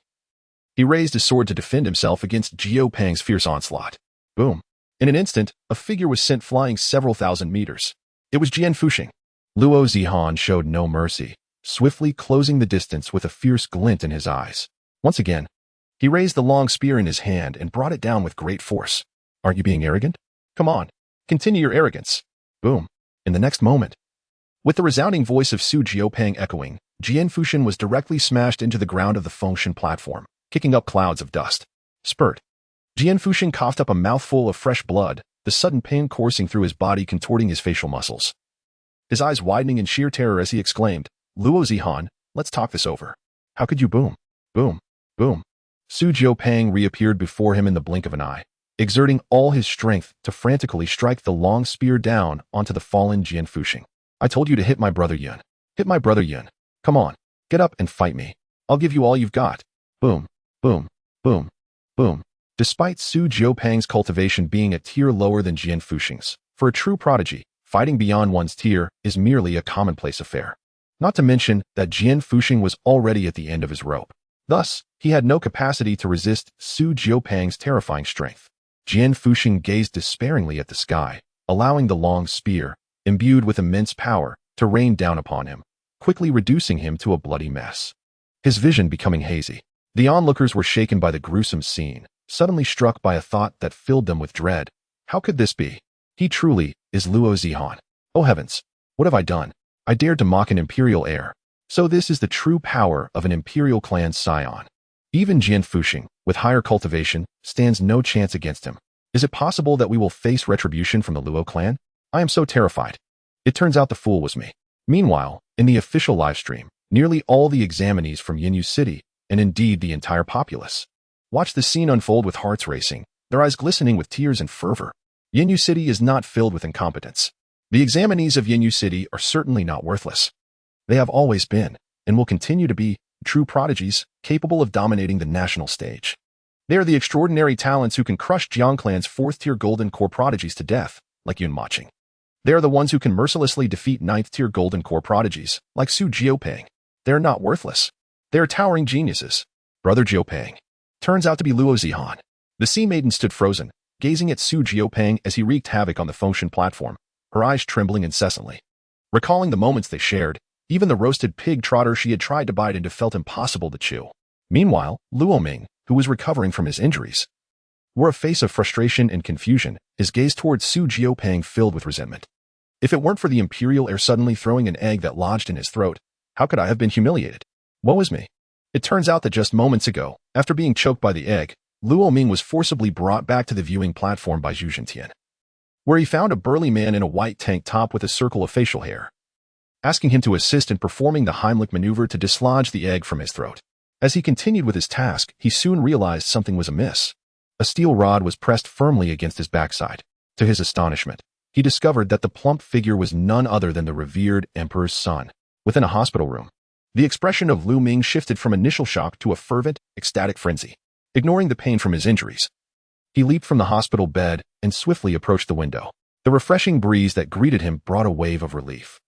he raised his sword to defend himself against Jiao Peng's fierce onslaught. Boom. In an instant, a figure was sent flying several thousand meters. It was Jian Fushing. Luo Zihan showed no mercy, swiftly closing the distance with a fierce glint in his eyes. Once again, he raised the long spear in his hand and brought it down with great force. Aren't you being arrogant? Come on, continue your arrogance. Boom. In the next moment, with the resounding voice of Su Jiaopeng echoing, Jian Fushin was directly smashed into the ground of the Fengshan platform, kicking up clouds of dust. Spurt. Jian Fushin coughed up a mouthful of fresh blood, the sudden pain coursing through his body contorting his facial muscles. His eyes widening in sheer terror as he exclaimed, Luo Zihan, let's talk this over. How could you boom? Boom. Boom. Su Jiaopeng reappeared before him in the blink of an eye, exerting all his strength to frantically strike the long spear down onto the fallen Jian Fushing. I told you to hit my brother Yun. Hit my brother Yun. Come on, get up and fight me. I'll give you all you've got. Boom. Boom. Boom. Boom. Despite Su Jiaopeng's cultivation being a tier lower than Jian Fushing's, for a true prodigy, fighting beyond one's tier is merely a commonplace affair. Not to mention that Jian Fushing was already at the end of his rope. Thus, he had no capacity to resist Su Jiaopeng's terrifying strength. Jian Fushing gazed despairingly at the sky, allowing the long spear, imbued with immense power, to rain down upon him, quickly reducing him to a bloody mess. His vision becoming hazy. The onlookers were shaken by the gruesome scene, suddenly struck by a thought that filled them with dread. How could this be? He truly is Luo Zihan. Oh heavens, what have I done? I dared to mock an imperial heir. So this is the true power of an imperial clan scion. Even Jian Fushing, with higher cultivation, stands no chance against him. Is it possible that we will face retribution from the Luo clan? I am so terrified. It turns out the fool was me. Meanwhile, in the official livestream, nearly all the examinees from Yinyu City, and indeed the entire populace, watched the scene unfold with hearts racing, their eyes glistening with tears and fervor. Yinyu City is not filled with incompetence. The examinees of Yinyu City are certainly not worthless. They have always been, and will continue to be, true prodigies, capable of dominating the national stage. They are the extraordinary talents who can crush Jiang Clan's 4th-tier Golden Core prodigies to death, like Yun Mocheng. They are the ones who can mercilessly defeat 9th-tier Golden Core prodigies, like Su Jiaopeng. They are not worthless. They are towering geniuses. Brother Jiaopeng turns out to be Luo Zihan. The Sea Maiden stood frozen, gazing at Su Jiaopeng as he wreaked havoc on the Fengshan platform, her eyes trembling incessantly. Recalling the moments they shared, even the roasted pig trotter she had tried to bite into felt impossible to chew. Meanwhile, Luo Ming, who was recovering from his injuries, wore a face of frustration and confusion, his gaze towards Su Jiaopeng filled with resentment. If it weren't for the imperial heir suddenly throwing an egg that lodged in his throat, how could I have been humiliated? Woe is me. It turns out that just moments ago, after being choked by the egg, Luo Ming was forcibly brought back to the viewing platform by Zhu Zhentian, where he found a burly man in a white tank top with a circle of facial hair, asking him to assist in performing the Heimlich maneuver to dislodge the egg from his throat. As he continued with his task, he soon realized something was amiss. A steel rod was pressed firmly against his backside. To his astonishment, he discovered that the plump figure was none other than the revered emperor's son. Within a hospital room, the expression of Lu Ming shifted from initial shock to a fervent, ecstatic frenzy. Ignoring the pain from his injuries, he leaped from the hospital bed and swiftly approached the window. The refreshing breeze that greeted him brought a wave of relief.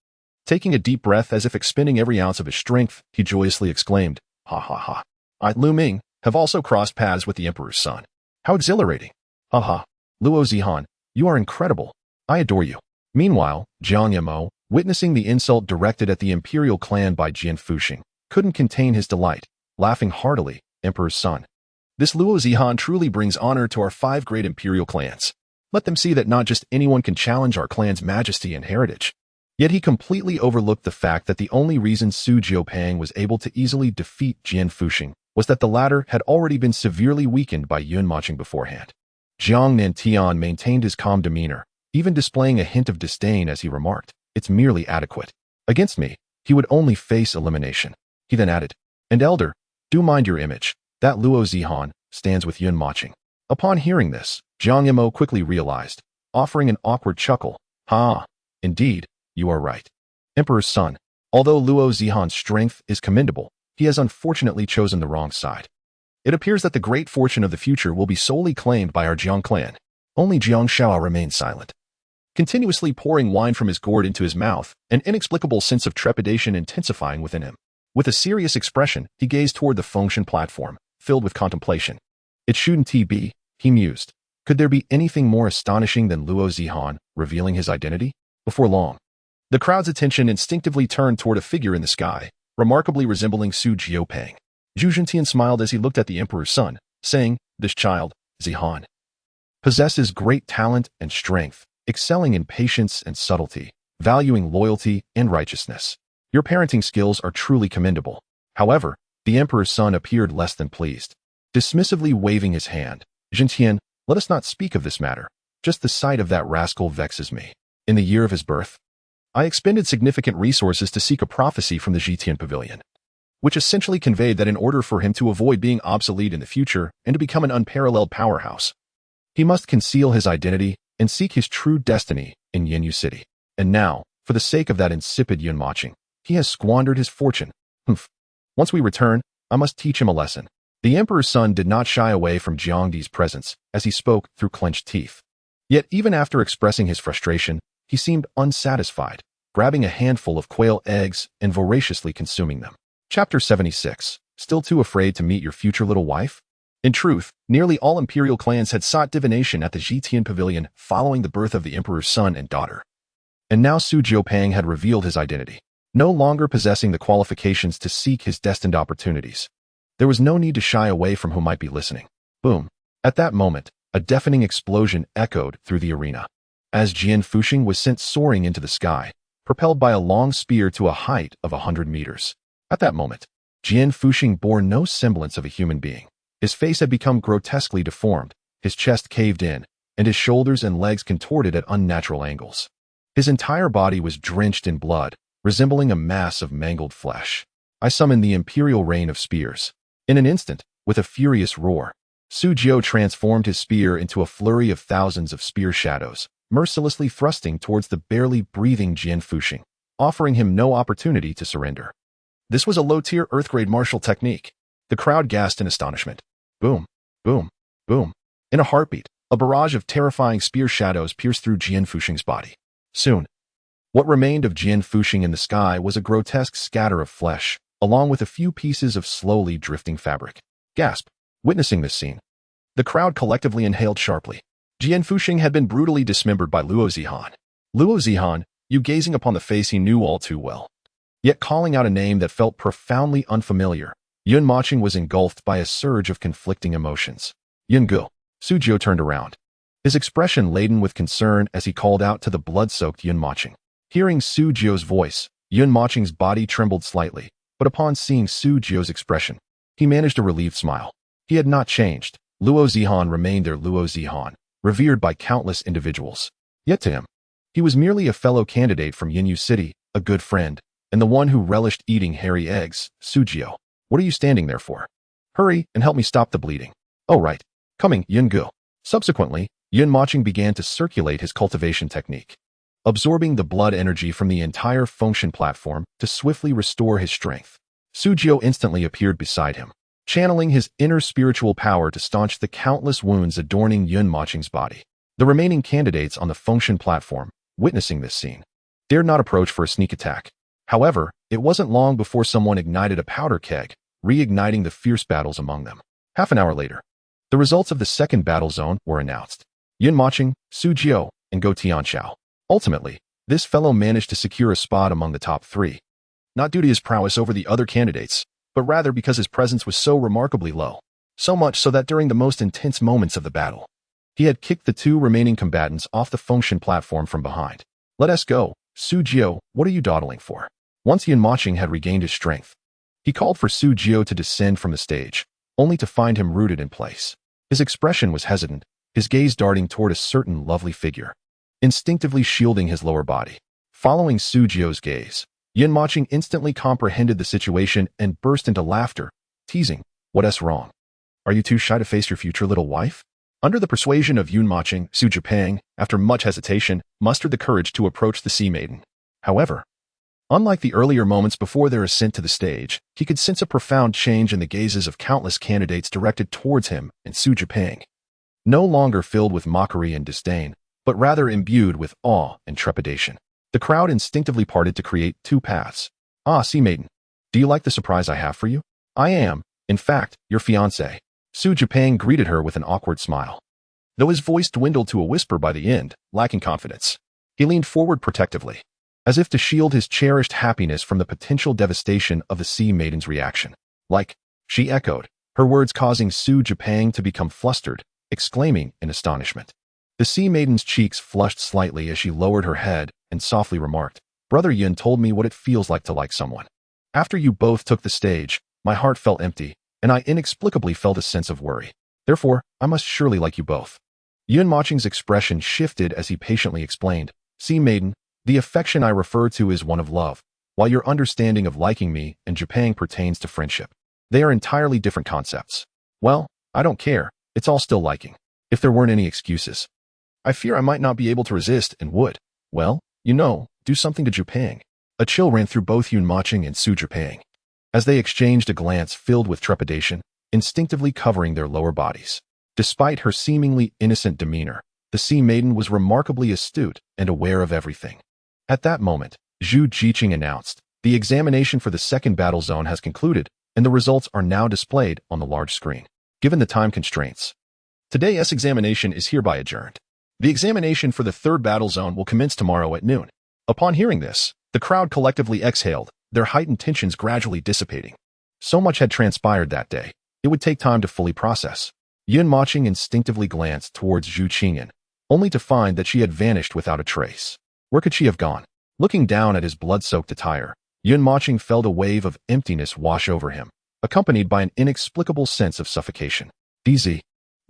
Taking a deep breath as if expending every ounce of his strength, he joyously exclaimed, "Ha ha ha. I, Lu Ming, have also crossed paths with the emperor's son. How exhilarating. Ha ha. Luo Zihan, you are incredible. I adore you." Meanwhile, Jiang Yemo, witnessing the insult directed at the imperial clan by Jian Fushing, couldn't contain his delight, laughing heartily, "Emperor's son. This Luo Zihan truly brings honor to our 5 great imperial clans. Let them see that not just anyone can challenge our clan's majesty and heritage." Yet he completely overlooked the fact that the only reason Su Jiaopeng was able to easily defeat Jian Fushing was that the latter had already been severely weakened by Yun Mocheng beforehand. Jiang Nantian maintained his calm demeanor, even displaying a hint of disdain as he remarked, "It's merely adequate. Against me, he would only face elimination." He then added, "And elder, do mind your image. That Luo Zihan stands with Yun Mocheng." Upon hearing this, Jiang Yemo quickly realized, offering an awkward chuckle, "Ha, indeed, you are right. Emperor's son, although Luo Zihan's strength is commendable, he has unfortunately chosen the wrong side. It appears that the great fortune of the future will be solely claimed by our Jiang clan." Only Jiang Shao remained silent. continuously pouring wine from his gourd into his mouth, an inexplicable sense of trepidation intensifying within him. With a serious expression, he gazed toward the function platform, filled with contemplation. It shouldn't be, he mused. Could there be anything more astonishing than Luo Zihan revealing his identity? Before long, the crowd's attention instinctively turned toward a figure in the sky, remarkably resembling Su Jiupeng. Zhu Zhentian smiled as he looked at the emperor's son, saying, "This child, Zihan, possesses great talent and strength, excelling in patience and subtlety, valuing loyalty and righteousness. Your parenting skills are truly commendable." However, the emperor's son appeared less than pleased. Dismissively waving his hand, "Zhentian, let us not speak of this matter. Just the sight of that rascal vexes me. In the year of his birth, I expended significant resources to seek a prophecy from the Zhitian pavilion, which essentially conveyed that in order for him to avoid being obsolete in the future and to become an unparalleled powerhouse, he must conceal his identity and seek his true destiny in Yenyu City. And now, for the sake of that insipid Yun Mochen, he has squandered his fortune. Humph. Once we return, I must teach him a lesson." The emperor's son did not shy away from Jiangdi's presence as he spoke through clenched teeth. Yet even after expressing his frustration, he seemed unsatisfied, grabbing a handful of quail eggs and voraciously consuming them. Chapter 76. Still too afraid to meet your future little wife? In truth, nearly all imperial clans had sought divination at the Zhitian pavilion following the birth of the emperor's son and daughter. And now Su Jiupeng had revealed his identity, no longer possessing the qualifications to seek his destined opportunities. There was no need to shy away from who might be listening. Boom. At that moment, a deafening explosion echoed through the arena, as Jian Fuxing was sent soaring into the sky, propelled by a long spear to a height of 100 meters. At that moment, Jian Fuxing bore no semblance of a human being. His face had become grotesquely deformed, his chest caved in, and his shoulders and legs contorted at unnatural angles. His entire body was drenched in blood, resembling a mass of mangled flesh. I summoned the imperial rain of spears. In an instant, with a furious roar, Su Jiu transformed his spear into a flurry of thousands of spear shadows, mercilessly thrusting towards the barely breathing Jian Fuxing, offering him no opportunity to surrender. This was a low-tier Earth-grade martial technique. The crowd gasped in astonishment. Boom, boom, boom. In a heartbeat, a barrage of terrifying spear shadows pierced through Jian Fuxing's body. Soon, what remained of Jian Fuxing in the sky was a grotesque scatter of flesh, along with a few pieces of slowly drifting fabric. Gasp. Witnessing this scene, the crowd collectively inhaled sharply. Jian Fuxing had been brutally dismembered by Luo Zihan. Luo Zihan, you gazing upon the face he knew all too well. Yet calling out a name that felt profoundly unfamiliar, Yun Mochen was engulfed by a surge of conflicting emotions. Yun Gu. Su Jiu turned around, his expression laden with concern as he called out to the blood-soaked Yun Mochen. Hearing Su Jiu's voice, Yun Mocheng's body trembled slightly, but upon seeing Su Jiu's expression, he managed a relieved smile. He had not changed. Luo Zihan remained their Luo Zihan, revered by countless individuals. Yet to him, he was merely a fellow candidate from Yenyu City, a good friend, and the one who relished eating hairy eggs. Su Jiu, what are you standing there for? Hurry and help me stop the bleeding. Oh right, coming, Yun Gu. Subsequently, Yun Mochen began to circulate his cultivation technique, absorbing the blood energy from the entire function platform to swiftly restore his strength. Su Jiu instantly appeared beside him, channeling his inner spiritual power to staunch the countless wounds adorning Yun Mocheng's body. The remaining candidates on the function platform, witnessing this scene, dared not approach for a sneak attack. However, it wasn't long before someone ignited a powder keg, reigniting the fierce battles among them. Half an hour later, the results of the second battle zone were announced. Yun Mochen, Su Jiu, and Go Tianxiao. Ultimately, this fellow managed to secure a spot among the top three, not due to his prowess over the other candidates, but rather because his presence was so remarkably low. So much so that during the most intense moments of the battle, he had kicked the two remaining combatants off the function platform from behind. Let us go, Su Jiu, what are you dawdling for? Once Yun Mochen had regained his strength, he called for Su Jiu to descend from the stage, only to find him rooted in place. His expression was hesitant, his gaze darting toward a certain lovely figure, instinctively shielding his lower body. Following Su Jiu's gaze, Yun Mochen instantly comprehended the situation and burst into laughter, teasing, "What's wrong? Are you too shy to face your future little wife?" Under the persuasion of Yun Mochen, Su Jiupeng, after much hesitation, mustered the courage to approach the sea maiden. However, unlike the earlier moments before their ascent to the stage, he could sense a profound change in the gazes of countless candidates directed towards him and Su Jiupeng. No longer filled with mockery and disdain, but rather imbued with awe and trepidation. The crowd instinctively parted to create two paths. "Ah, sea maiden. Do you like the surprise I have for you? I am, in fact, your fiancé." Zhu Emperor greeted her with an awkward smile. Though his voice dwindled to a whisper by the end, lacking confidence, he leaned forward protectively, as if to shield his cherished happiness from the potential devastation of the sea maiden's reaction. "Like," she echoed, her words causing Zhu Emperor to become flustered, exclaiming in astonishment. The sea maiden's cheeks flushed slightly as she lowered her head and softly remarked, "Brother Yun told me what it feels like to like someone. After you both took the stage, my heart felt empty, and I inexplicably felt a sense of worry. Therefore, I must surely like you both." Yun Mocheng's expression shifted as he patiently explained, "Sea maiden, the affection I refer to is one of love, while your understanding of liking me and Japan pertains to friendship. They are entirely different concepts." "Well, I don't care, it's all still liking. If there weren't any excuses, I fear I might not be able to resist and would, well, do something to Japan." A chill ran through both Yun Mocheng and Zhu Emperor, as they exchanged a glance filled with trepidation, instinctively covering their lower bodies. Despite her seemingly innocent demeanor, the sea maiden was remarkably astute and aware of everything. At that moment, Zhu Jiqing announced, "The examination for the second battle zone has concluded, and the results are now displayed on the large screen. Given the time constraints, today's examination is hereby adjourned. The examination for the third battle zone will commence tomorrow at noon." Upon hearing this, the crowd collectively exhaled, their heightened tensions gradually dissipating. So much had transpired that day, it would take time to fully process. Yun Mocheng instinctively glanced towards Zhu Qingyan, only to find that she had vanished without a trace. Where could she have gone? Looking down at his blood-soaked attire, Yun Mocheng felt a wave of emptiness wash over him, accompanied by an inexplicable sense of suffocation. "DZ.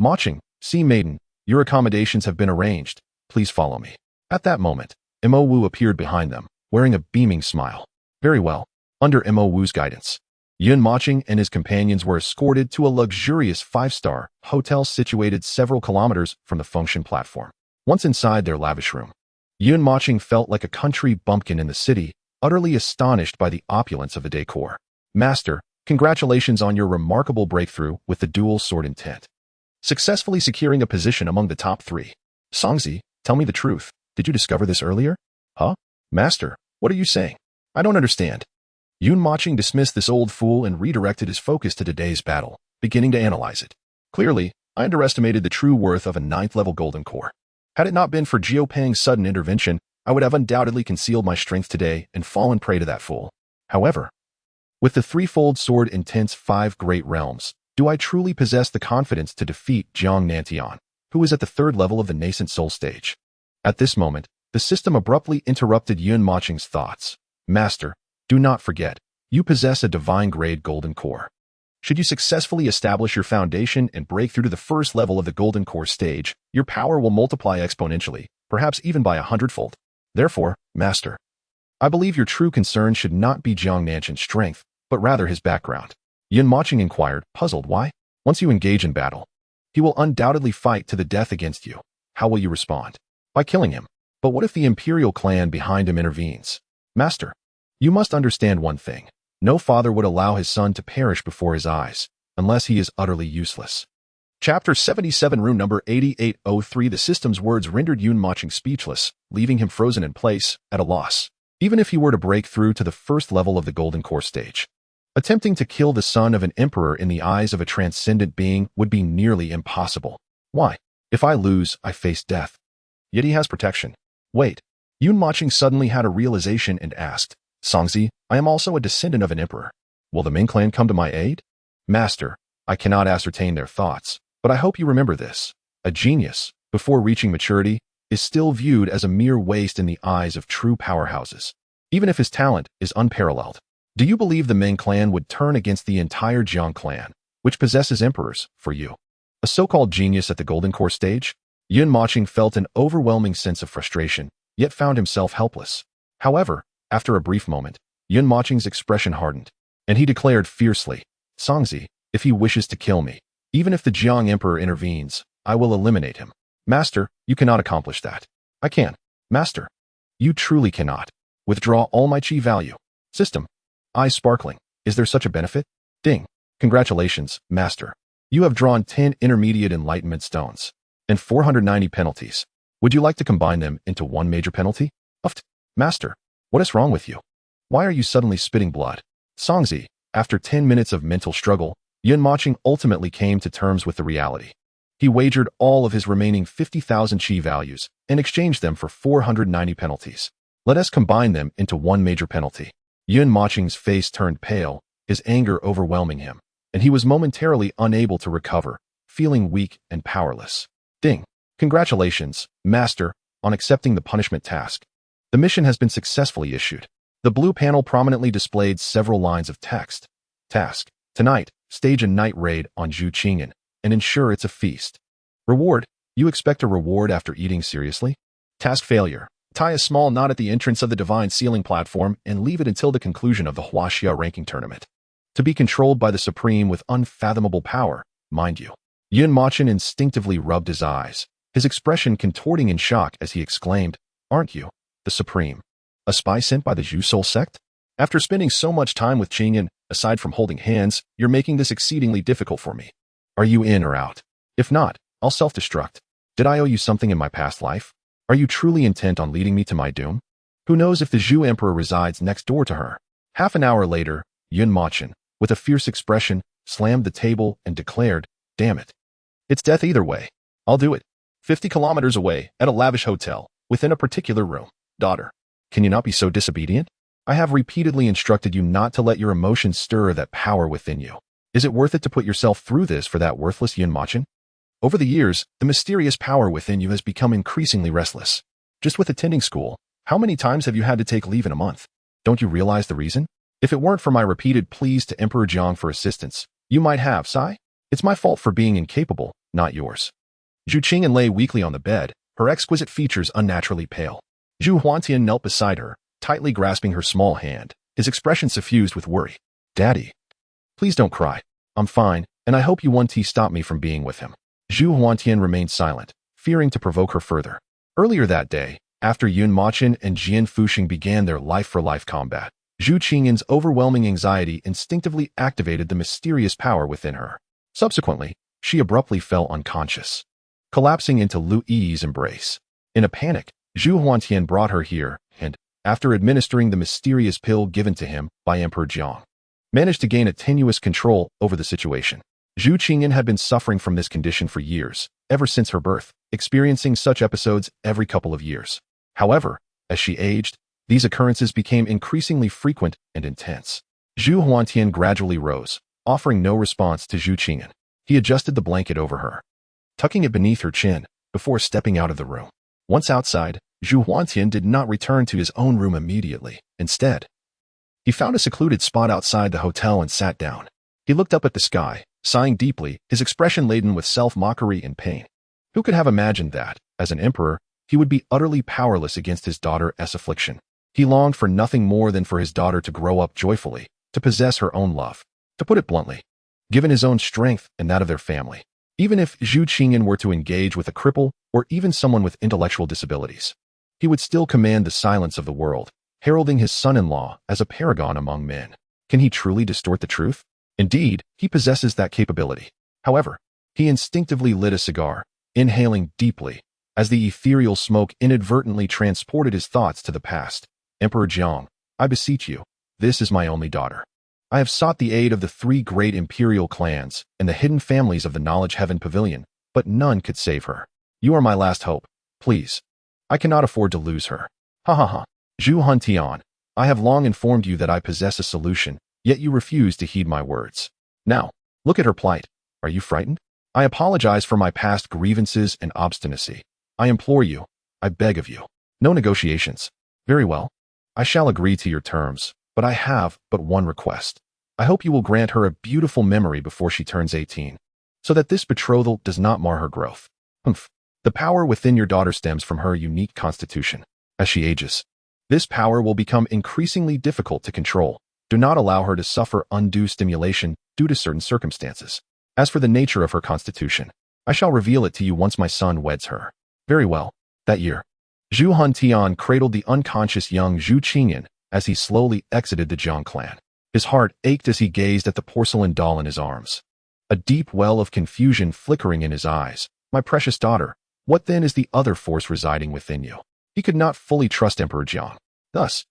Mocheng, sea maiden, your accommodations have been arranged. Please follow me." At that moment, Mo Wu appeared behind them, wearing a beaming smile. "Very well." Under Mo Wu's guidance, Yun Mocheng and his companions were escorted to a luxurious 5-star hotel situated several kilometers from the Fengshan platform. Once inside their lavish room, Yun Mocheng felt like a country bumpkin in the city, utterly astonished by the opulence of the decor. "Master, congratulations on your remarkable breakthrough with the dual sword intent, successfully securing a position among the top 3. Songzi, tell me the truth. Did you discover this earlier?" "Huh? Master, what are you saying? I don't understand." Yun Mocheng dismissed this old fool and redirected his focus to today's battle, beginning to analyze it. "Clearly, I underestimated the true worth of a 9th-level golden core. Had it not been for Jiopang's sudden intervention, I would have undoubtedly concealed my strength today and fallen prey to that fool. However, with the threefold sword intents 5 great realms, do I truly possess the confidence to defeat Jiang Nantian, who is at the 3rd level of the nascent soul stage?" At this moment, the system abruptly interrupted Yun Mocheng's thoughts. "Master, do not forget, you possess a divine-grade golden core. Should you successfully establish your foundation and break through to the 1st level of the golden core stage, your power will multiply exponentially, perhaps even by 100-fold. Therefore, Master, I believe your true concern should not be Jiang Nantian's strength, but rather his background." Yun Mocheng inquired, puzzled. "Why? Once you engage in battle, he will undoubtedly fight to the death against you. How will you respond?" "By killing him. But what if the imperial clan behind him intervenes?" "Master, you must understand one thing. No father would allow his son to perish before his eyes, unless he is utterly useless." Chapter 77, Room Number 8803. The system's words rendered Yun Mocheng speechless, leaving him frozen in place, at a loss. Even if he were to break through to the 1st level of the golden core stage, attempting to kill the son of an emperor in the eyes of a transcendent being would be nearly impossible. "Why? If I lose, I face death. Yet he has protection." "Wait." Yun Mocheng suddenly had a realization and asked, "Songzi, I am also a descendant of an emperor. Will the Ming clan come to my aid?" "Master, I cannot ascertain their thoughts, but I hope you remember this. A genius, before reaching maturity, is still viewed as a mere waste in the eyes of true powerhouses, even if his talent is unparalleled. Do you believe the Ming clan would turn against the entire Jiang clan, which possesses emperors, for you, a so-called genius at the golden core stage?" Yun Mocheng felt an overwhelming sense of frustration, yet found himself helpless. However, after a brief moment, Yun Mocheng's expression hardened, and he declared fiercely, "Songzi, if he wishes to kill me, even if the Jiang Emperor intervenes, I will eliminate him." "Master, you cannot accomplish that." "I can." "Master, you truly cannot. Withdraw all my chi value." System. Eyes sparkling. "Is there such a benefit?" Ding. "Congratulations, Master. You have drawn 10 intermediate enlightenment stones and 490 penalties. Would you like to combine them into one major penalty? Uft. Master, what is wrong with you? Why are you suddenly spitting blood? Songzi, after 10 minutes of mental struggle, Mochen ultimately came to terms with the reality. He wagered all of his remaining 50,000 chi values and exchanged them for 490 penalties. Let us combine them into one major penalty. Mochen's face turned pale, his anger overwhelming him, and he was momentarily unable to recover, feeling weak and powerless. Ding! Congratulations, Master, on accepting the punishment task. The mission has been successfully issued. The blue panel prominently displayed several lines of text. Task: tonight, stage a night raid on Zhu Qingyan and ensure it's a feast. Reward: you expect a reward after eating seriously? Task failure: tie a small knot at the entrance of the divine sealing platform and leave it until the conclusion of the Huaxia ranking tournament. To be controlled by the Supreme with unfathomable power, mind you. Mochen instinctively rubbed his eyes, his expression contorting in shock as he exclaimed, "Aren't you the Supreme? A spy sent by the Zhu Soul sect? After spending so much time with Qingyan, aside from holding hands, you're making this exceedingly difficult for me. Are you in or out? If not, I'll self-destruct. Did I owe you something in my past life? Are you truly intent on leading me to my doom? Who knows if the Zhu Emperor resides next door to her?" Half an hour later, Mochen, with a fierce expression, slammed the table and declared, "Damn it. It's death either way. I'll do it. 50 kilometers away, at a lavish hotel, within a particular room. Daughter, can you not be so disobedient? I have repeatedly instructed you not to let your emotions stir that power within you. Is it worth it to put yourself through this for that worthless Mochen? Over the years, the mysterious power within you has become increasingly restless. Just with attending school, how many times have you had to take leave in a month? Don't you realize the reason? If it weren't for my repeated pleas to Emperor Jiang for assistance, you might have, Sai. It's my fault for being incapable, not yours." Zhu Qingyan lay weakly on the bed, her exquisite features unnaturally pale. Zhu Huantian knelt beside her, tightly grasping her small hand, his expression suffused with worry. "Daddy, please don't cry. I'm fine, and I hope you won't stop me from being with him." Zhu Huantian remained silent, fearing to provoke her further. Earlier that day, after Mochen and Jian Fuxing began their life-for-life combat, Zhu Qingyan's overwhelming anxiety instinctively activated the mysterious power within her. Subsequently, she abruptly fell unconscious, collapsing into Lu Yi's embrace. In a panic, Zhu Huantian brought her here and, after administering the mysterious pill given to him by Emperor Jiang, managed to gain a tenuous control over the situation. Zhu Qingyan had been suffering from this condition for years, ever since her birth, experiencing such episodes every couple of years. However, as she aged, these occurrences became increasingly frequent and intense. Zhu Huantian gradually rose, offering no response to Zhu Qingyan. He adjusted the blanket over her, tucking it beneath her chin, before stepping out of the room. Once outside, Zhu Huantian did not return to his own room immediately. Instead, he found a secluded spot outside the hotel and sat down. He looked up at the sky, sighing deeply, his expression laden with self-mockery and pain. Who could have imagined that, as an emperor, he would be utterly powerless against his daughter's affliction? He longed for nothing more than for his daughter to grow up joyfully, to possess her own love. To put it bluntly, given his own strength and that of their family, even if Zhu Qingyan were to engage with a cripple or even someone with intellectual disabilities, he would still command the silence of the world, heralding his son-in-law as a paragon among men. Can he truly distort the truth? Indeed, he possesses that capability. However, he instinctively lit a cigar, inhaling deeply, as the ethereal smoke inadvertently transported his thoughts to the past. "Emperor Jiang, I beseech you, this is my only daughter. I have sought the aid of the 3 great imperial clans and the hidden families of the Knowledge Heaven Pavilion, but none could save her. You are my last hope. Please. I cannot afford to lose her." Ha ha ha. Zhu Huantian, I have long informed you that I possess a solution, yet you refuse to heed my words. Now, look at her plight. Are you frightened? I apologize for my past grievances and obstinacy. I implore you, I beg of you. No negotiations. Very well. I shall agree to your terms, but I have but one request. I hope you will grant her a beautiful memory before she turns 18, so that this betrothal does not mar her growth. Humph. The power within your daughter stems from her unique constitution. As she ages, this power will become increasingly difficult to control. Do not allow her to suffer undue stimulation due to certain circumstances. As for the nature of her constitution, I shall reveal it to you once my son weds her. Very well. That year, Zhu Huantian cradled the unconscious young Zhu Qingyan as he slowly exited the Jiang clan. His heart ached as he gazed at the porcelain doll in his arms, a deep well of confusion flickering in his eyes. My precious daughter, What then is the other force residing within you? He could not fully trust Emperor Jiang. Thus,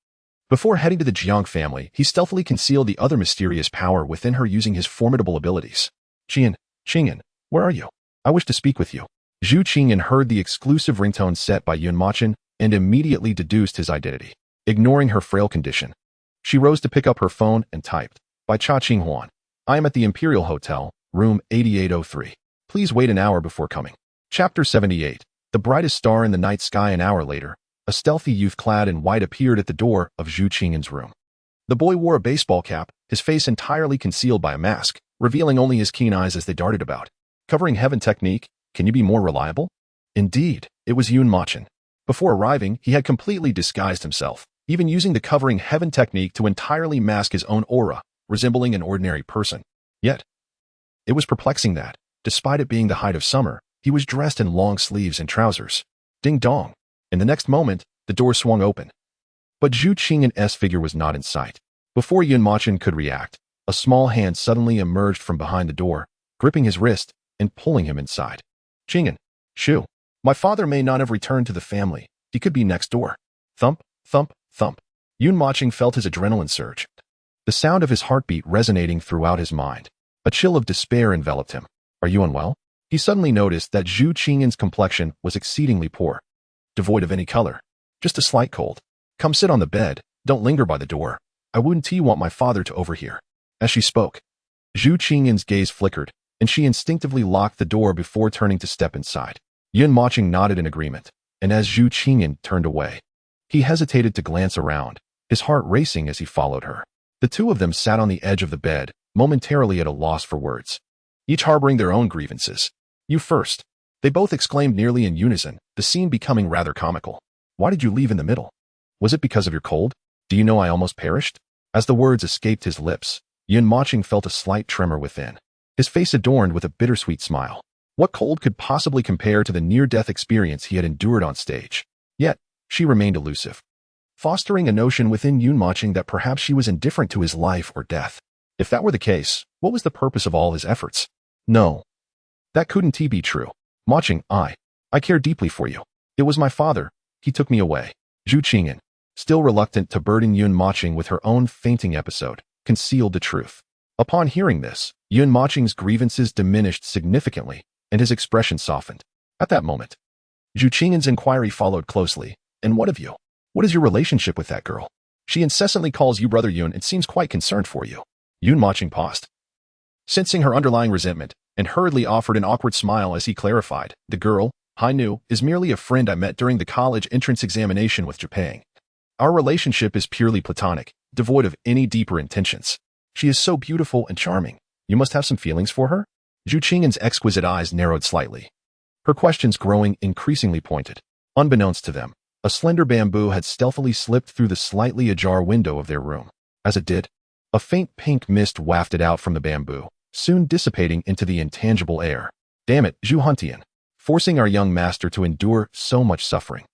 before heading to the Jiang family, he stealthily concealed the other mysterious power within her using his formidable abilities. Qingyan, where are you? I wish to speak with you. Zhu Qingyan heard the exclusive ringtone set by Yun Mochen and immediately deduced his identity. Ignoring her frail condition, she rose to pick up her phone and typed, by Cha Qinghuan. I am at the Imperial Hotel, room 8803. Please wait an hour before coming. Chapter 78. The brightest star in the night sky. An hour later, a stealthy youth clad in white appeared at the door of Zhu Qingyan's room. The boy wore a baseball cap, his face entirely concealed by a mask, revealing only his keen eyes as they darted about. Covering heaven technique, can you be more reliable? Indeed, it was Yun Mochen. Before arriving, he had completely disguised himself, even using the covering heaven technique to entirely mask his own aura, resembling an ordinary person. Yet, it was perplexing that, despite it being the height of summer, he was dressed in long sleeves and trousers. Ding dong. In the next moment, the door swung open. But Zhu Qingyan's figure was not in sight. Before Yun Mochen could react, a small hand suddenly emerged from behind the door, gripping his wrist and pulling him inside. Qingyan, shoo. My father may not have returned to the family. He could be next door. Thump, thump, thump. Yun Mochen felt his adrenaline surge, the sound of his heartbeat resonating throughout his mind. A chill of despair enveloped him. Are you unwell? He suddenly noticed that Zhu Qingyan's complexion was exceedingly poor, devoid of any color. Just a slight cold. Come sit on the bed, don't linger by the door. I wouldn't want my father to overhear. As she spoke, Zhu Qingyan's gaze flickered, and she instinctively locked the door before turning to step inside. Yun Mochen nodded in agreement, and as Zhu Qingyan turned away, he hesitated to glance around, his heart racing as he followed her. The two of them sat on the edge of the bed, momentarily at a loss for words, each harboring their own grievances. You first. They both exclaimed nearly in unison, the scene becoming rather comical. Why did you leave in the middle? Was it because of your cold? Do you know I almost perished? As the words escaped his lips, Yun Mochen felt a slight tremor within, his face adorned with a bittersweet smile. What cold could possibly compare to the near-death experience he had endured on stage? Yet, she remained elusive, fostering a notion within Yun Mochen that perhaps she was indifferent to his life or death. If that were the case, what was the purpose of all his efforts? No, that couldn't be true. Mochen, I care deeply for you. It was my father. He took me away. Zhu Qingyan, still reluctant to burden Yun Mochen with her own fainting episode, concealed the truth. Upon hearing this, Yun Mochen's grievances diminished significantly, and his expression softened. At that moment, Zhu Qingyan's inquiry followed closely. And what of you? What is your relationship with that girl? She incessantly calls you Brother Yun and seems quite concerned for you. Yun Mochen paused, sensing her underlying resentment, and hurriedly offered an awkward smile as he clarified. The girl, Hai Nu, is merely a friend I met during the college entrance examination with Japan. Our relationship is purely platonic, devoid of any deeper intentions. She is so beautiful and charming. You must have some feelings for her? Zhu Qingyan's exquisite eyes narrowed slightly, her questions growing increasingly pointed. Unbeknownst to them, a slender bamboo had stealthily slipped through the slightly ajar window of their room. As it did, a faint pink mist wafted out from the bamboo, soon dissipating into the intangible air. Damn it, Zhu Huntian, forcing our young master to endure so much suffering.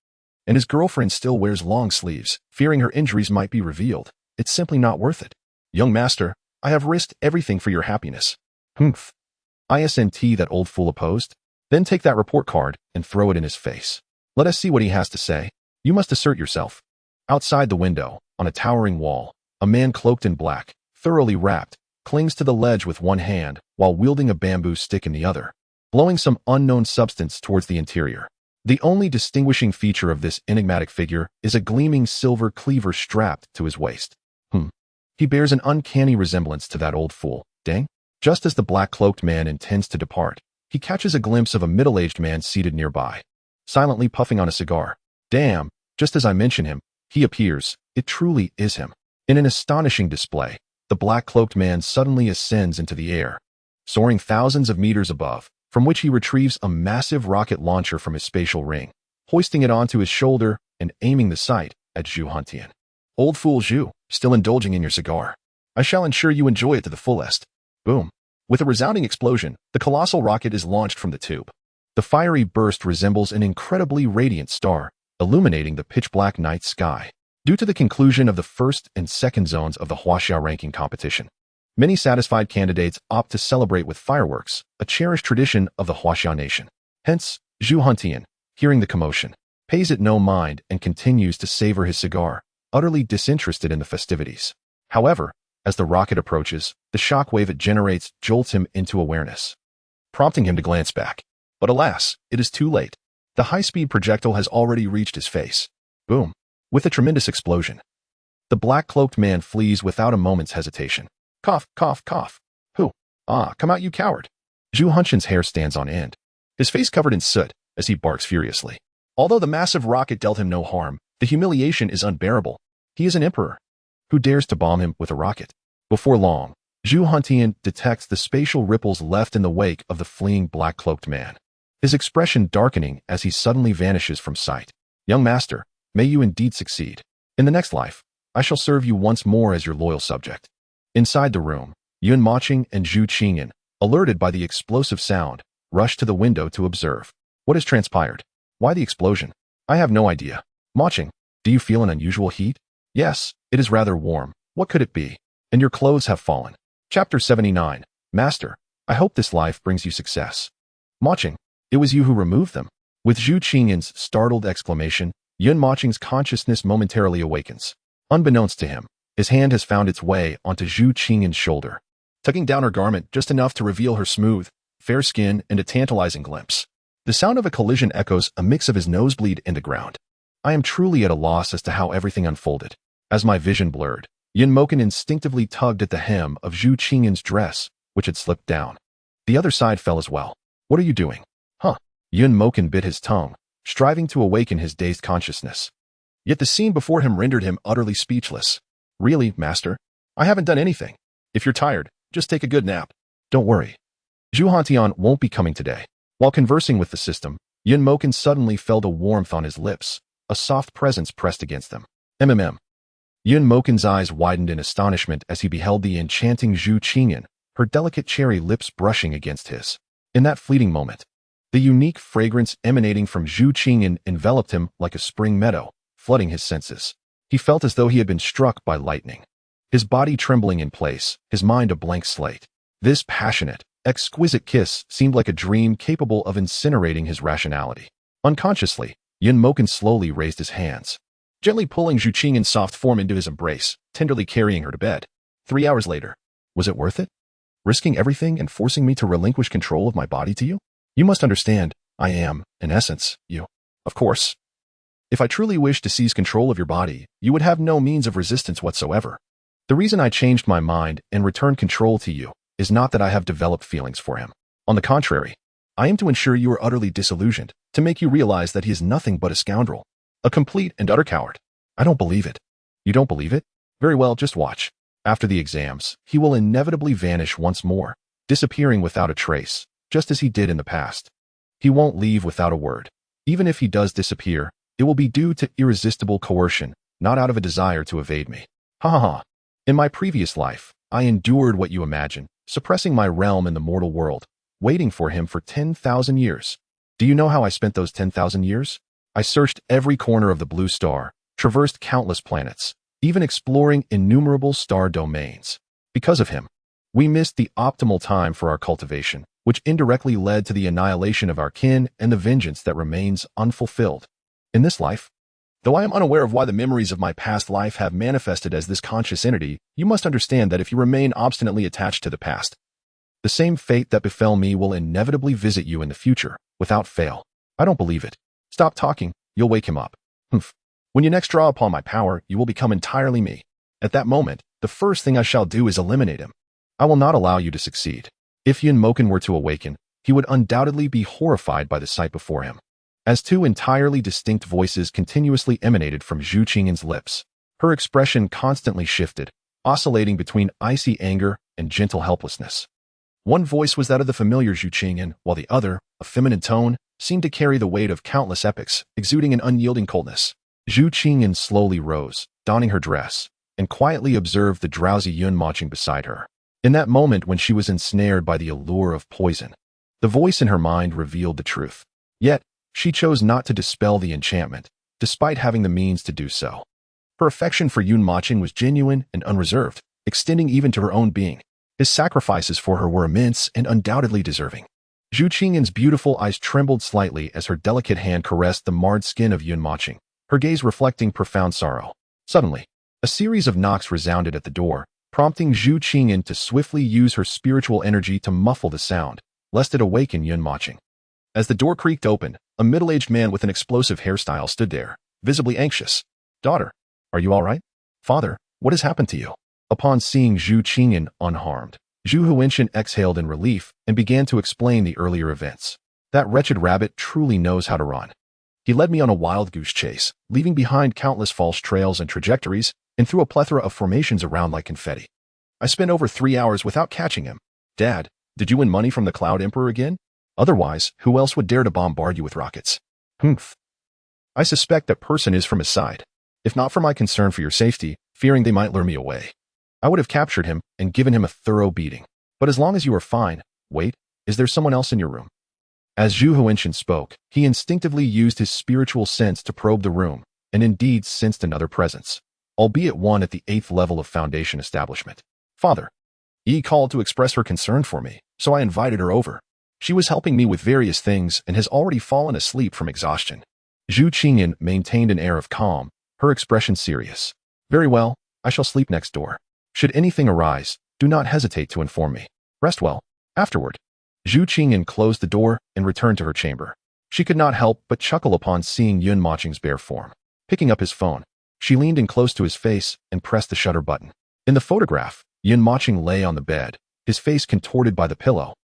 And his girlfriend still wears long sleeves, fearing her injuries might be revealed. It's simply not worth it. Young master, I have risked everything for your happiness. Humph. ISNT, that old fool opposed. Then take that report card and throw it in his face. Let us see what he has to say. You must assert yourself. Outside the window, on a towering wall, a man cloaked in black, thoroughly wrapped, clings to the ledge with one hand while wielding a bamboo stick in the other, blowing some unknown substance towards the interior. The only distinguishing feature of this enigmatic figure is a gleaming silver cleaver strapped to his waist. He bears an uncanny resemblance to that old fool. Dang. Just as the black-cloaked man intends to depart, he catches a glimpse of a middle-aged man seated nearby, silently puffing on a cigar. Damn, just as I mention him, he appears. It truly is him. In an astonishing display, the black-cloaked man suddenly ascends into the air, soaring thousands of meters above, from which he retrieves a massive rocket launcher from his spatial ring, hoisting it onto his shoulder and aiming the sight at Zhu Huntian. Old fool Zhu, still indulging in your cigar. I shall ensure you enjoy it to the fullest. Boom. With a resounding explosion, the colossal rocket is launched from the tube. The fiery burst resembles an incredibly radiant star, illuminating the pitch-black night sky. Due to the conclusion of the first and second zones of the Huaxia ranking competition, many satisfied candidates opt to celebrate with fireworks, a cherished tradition of the Huaxia nation. Hence, Zhu Huntian, hearing the commotion, pays it no mind and continues to savor his cigar, utterly disinterested in the festivities. However, as the rocket approaches, the shockwave it generates jolts him into awareness, prompting him to glance back. But alas, it is too late. The high-speed projectile has already reached his face. Boom. With a tremendous explosion, the black-cloaked man flees without a moment's hesitation. Cough, cough, cough. Who? Ah, come out, you coward. Zhu Hunchen's hair stands on end, his face covered in soot, as he barks furiously. Although the massive rocket dealt him no harm, the humiliation is unbearable. He is an emperor. Who dares to bomb him with a rocket? Before long, Zhu Huntian detects the spatial ripples left in the wake of the fleeing black-cloaked man, his expression darkening as he suddenly vanishes from sight. Young master, may you indeed succeed. In the next life, I shall serve you once more as your loyal subject. Inside the room, Yun Mochen and Zhu Qingyan, alerted by the explosive sound, rush to the window to observe. What has transpired? Why the explosion? I have no idea. Mochen, do you feel an unusual heat? Yes, it is rather warm. What could it be? And your clothes have fallen. Chapter 79. Master, I hope this life brings you success. Mochen, it was you who removed them. With Zhu Qingyan's startled exclamation, Yun Mochen's consciousness momentarily awakens. Unbeknownst to him, his hand has found its way onto Zhu Qingyan's shoulder, tugging down her garment just enough to reveal her smooth, fair skin and a tantalizing glimpse. The sound of a collision echoes a mix of his nosebleed and the ground. I am truly at a loss as to how everything unfolded. As my vision blurred, Yun Mochen instinctively tugged at the hem of Zhu Qingyan's dress, which had slipped down. The other side fell as well. What are you doing? Huh? Yun Mochen bit his tongue, striving to awaken his dazed consciousness. Yet the scene before him rendered him utterly speechless. Really, master? I haven't done anything. If you're tired, just take a good nap. Don't worry. Zhu Hantian won't be coming today. While conversing with the system, Yun Mochen suddenly felt a warmth on his lips, a soft presence pressed against them. MMM. Yun Mochen's eyes widened in astonishment as he beheld the enchanting Zhu Qingyan, her delicate cherry lips brushing against his. In that fleeting moment, the unique fragrance emanating from Zhu Qingyan enveloped him like a spring meadow, flooding his senses. He felt as though he had been struck by lightning, his body trembling in place, his mind a blank slate. This passionate, exquisite kiss seemed like a dream capable of incinerating his rationality. Unconsciously, Yun Mochen slowly raised his hands, gently pulling Zhu Qingyan's soft form into his embrace, tenderly carrying her to bed. 3 hours later. Was it worth it? Risking everything and forcing me to relinquish control of my body to you? You must understand, I am, in essence, you. Of course. If I truly wished to seize control of your body, you would have no means of resistance whatsoever. The reason I changed my mind and returned control to you is not that I have developed feelings for him. On the contrary, I am to ensure you are utterly disillusioned, to make you realize that he is nothing but a scoundrel, a complete and utter coward. I don't believe it. You don't believe it? Very well, just watch. After the exams, he will inevitably vanish once more, disappearing without a trace, just as he did in the past. He won't leave without a word. Even if he does disappear, it will be due to irresistible coercion, not out of a desire to evade me. Ha ha ha. In my previous life, I endured what you imagine, suppressing my realm in the mortal world, waiting for him for 10,000 years. Do you know how I spent those 10,000 years? I searched every corner of the blue star, traversed countless planets, even exploring innumerable star domains. Because of him, we missed the optimal time for our cultivation, which indirectly led to the annihilation of our kin and the vengeance that remains unfulfilled. In this life, though I am unaware of why the memories of my past life have manifested as this conscious entity, you must understand that if you remain obstinately attached to the past, the same fate that befell me will inevitably visit you in the future, without fail. I don't believe it. Stop talking, you'll wake him up. Humph. When you next draw upon my power, you will become entirely me. At that moment, the first thing I shall do is eliminate him. I will not allow you to succeed. If Yun Mochen were to awaken, he would undoubtedly be horrified by the sight before him. As two entirely distinct voices continuously emanated from Zhu Qingyan's lips, her expression constantly shifted, oscillating between icy anger and gentle helplessness. One voice was that of the familiar Zhu Qingyan, while the other, a feminine tone, seemed to carry the weight of countless epics, exuding an unyielding coldness. Zhu Qingyan slowly rose, donning her dress, and quietly observed the drowsy Yun Mochen beside her. In that moment when she was ensnared by the allure of poison, the voice in her mind revealed the truth. Yet, she chose not to dispel the enchantment, despite having the means to do so. Her affection for Yun Mochen was genuine and unreserved, extending even to her own being. His sacrifices for her were immense and undoubtedly deserving. Zhu Qingyan's beautiful eyes trembled slightly as her delicate hand caressed the marred skin of Yun Mochen, her gaze reflecting profound sorrow. Suddenly, a series of knocks resounded at the door, prompting Zhu Qingyan to swiftly use her spiritual energy to muffle the sound, lest it awaken Yun Mochen. As the door creaked open, a middle-aged man with an explosive hairstyle stood there, visibly anxious. "Daughter, are you all right? Father, what has happened to you?" Upon seeing Zhu Qingyan unharmed, Zhu Huinshan exhaled in relief and began to explain the earlier events. "That wretched rabbit truly knows how to run. He led me on a wild goose chase, leaving behind countless false trails and trajectories, and threw a plethora of formations around like confetti. I spent over 3 hours without catching him. Dad, did you win money from the Cloud Emperor again? Otherwise, who else would dare to bombard you with rockets?" "Humph. I suspect that person is from his side. If not for my concern for your safety, fearing they might lure me away, I would have captured him and given him a thorough beating. But as long as you are fine, wait, is there someone else in your room?" As Zhu Huinshan spoke, he instinctively used his spiritual sense to probe the room, and indeed sensed another presence, albeit one at the 8th level of Foundation establishment. "Father, Yi called to express her concern for me, so I invited her over. She was helping me with various things and has already fallen asleep from exhaustion." Zhu Qingyan maintained an air of calm, her expression serious. "Very well, I shall sleep next door. Should anything arise, do not hesitate to inform me. Rest well." Afterward, Zhu Qingyan closed the door and returned to her chamber. She could not help but chuckle upon seeing Yun Mochen's bare form. Picking up his phone, she leaned in close to his face and pressed the shutter button. In the photograph, Yun Mochen lay on the bed, his face contorted by the pillow,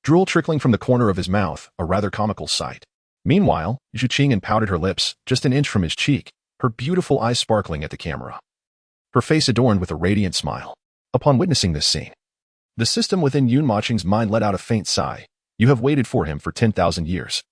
drool trickling from the corner of his mouth, a rather comical sight. Meanwhile, Zhu Qingyan pouted her lips just an inch from his cheek, her beautiful eyes sparkling at the camera, her face adorned with a radiant smile. Upon witnessing this scene, the system within Yun Mochen's mind let out a faint sigh. "You have waited for him for 10,000 years.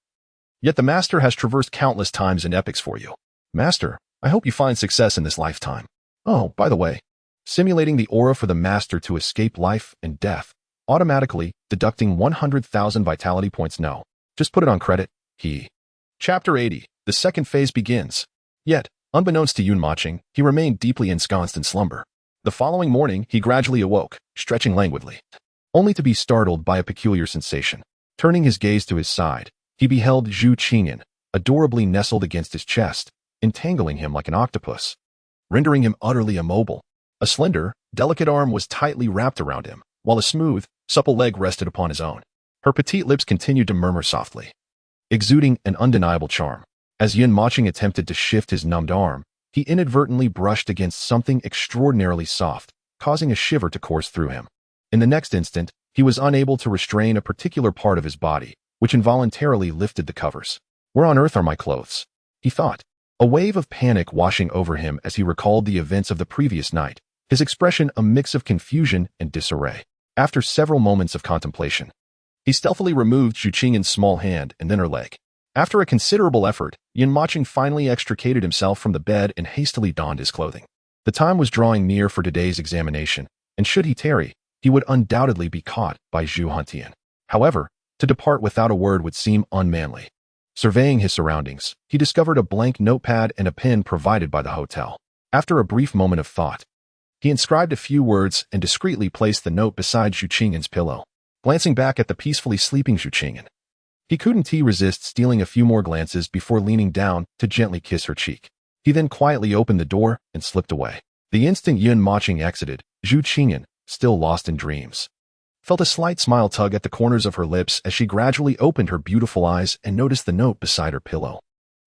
Yet the master has traversed countless times and epochs for you. Master, I hope you find success in this lifetime. Oh, by the way, simulating the aura for the master to escape life and death, automatically deducting 100,000 vitality points. No, just put it on credit." Chapter 80. The second phase begins. Yet, unbeknownst to Yun Mochen, he remained deeply ensconced in slumber. The following morning, he gradually awoke, stretching languidly, only to be startled by a peculiar sensation. Turning his gaze to his side, he beheld Zhu Qingyan, adorably nestled against his chest, entangling him like an octopus, rendering him utterly immobile. A slender, delicate arm was tightly wrapped around him, while a smooth, supple leg rested upon his own. Her petite lips continued to murmur softly, exuding an undeniable charm. As Yun Mochen attempted to shift his numbed arm, he inadvertently brushed against something extraordinarily soft, causing a shiver to course through him. In the next instant, he was unable to restrain a particular part of his body, which involuntarily lifted the covers. "Where on earth are my clothes?" he thought, a wave of panic washing over him as he recalled the events of the previous night, his expression a mix of confusion and disarray. After several moments of contemplation, he stealthily removed Zhu Qingyan's small hand and then her leg. After a considerable effort, Yun Mochen finally extricated himself from the bed and hastily donned his clothing. The time was drawing near for today's examination, and should he tarry, he would undoubtedly be caught by Zhu Huinshan. However, to depart without a word would seem unmanly. Surveying his surroundings, he discovered a blank notepad and a pen provided by the hotel. After a brief moment of thought, he inscribed a few words and discreetly placed the note beside Zhu Qingyan's pillow. Glancing back at the peacefully sleeping Zhu Qingyan, he couldn't resist stealing a few more glances before leaning down to gently kiss her cheek. He then quietly opened the door and slipped away. The instant Yun Mochen exited, Zhu Qingyan, still lost in dreams, felt a slight smile tug at the corners of her lips as she gradually opened her beautiful eyes and noticed the note beside her pillow.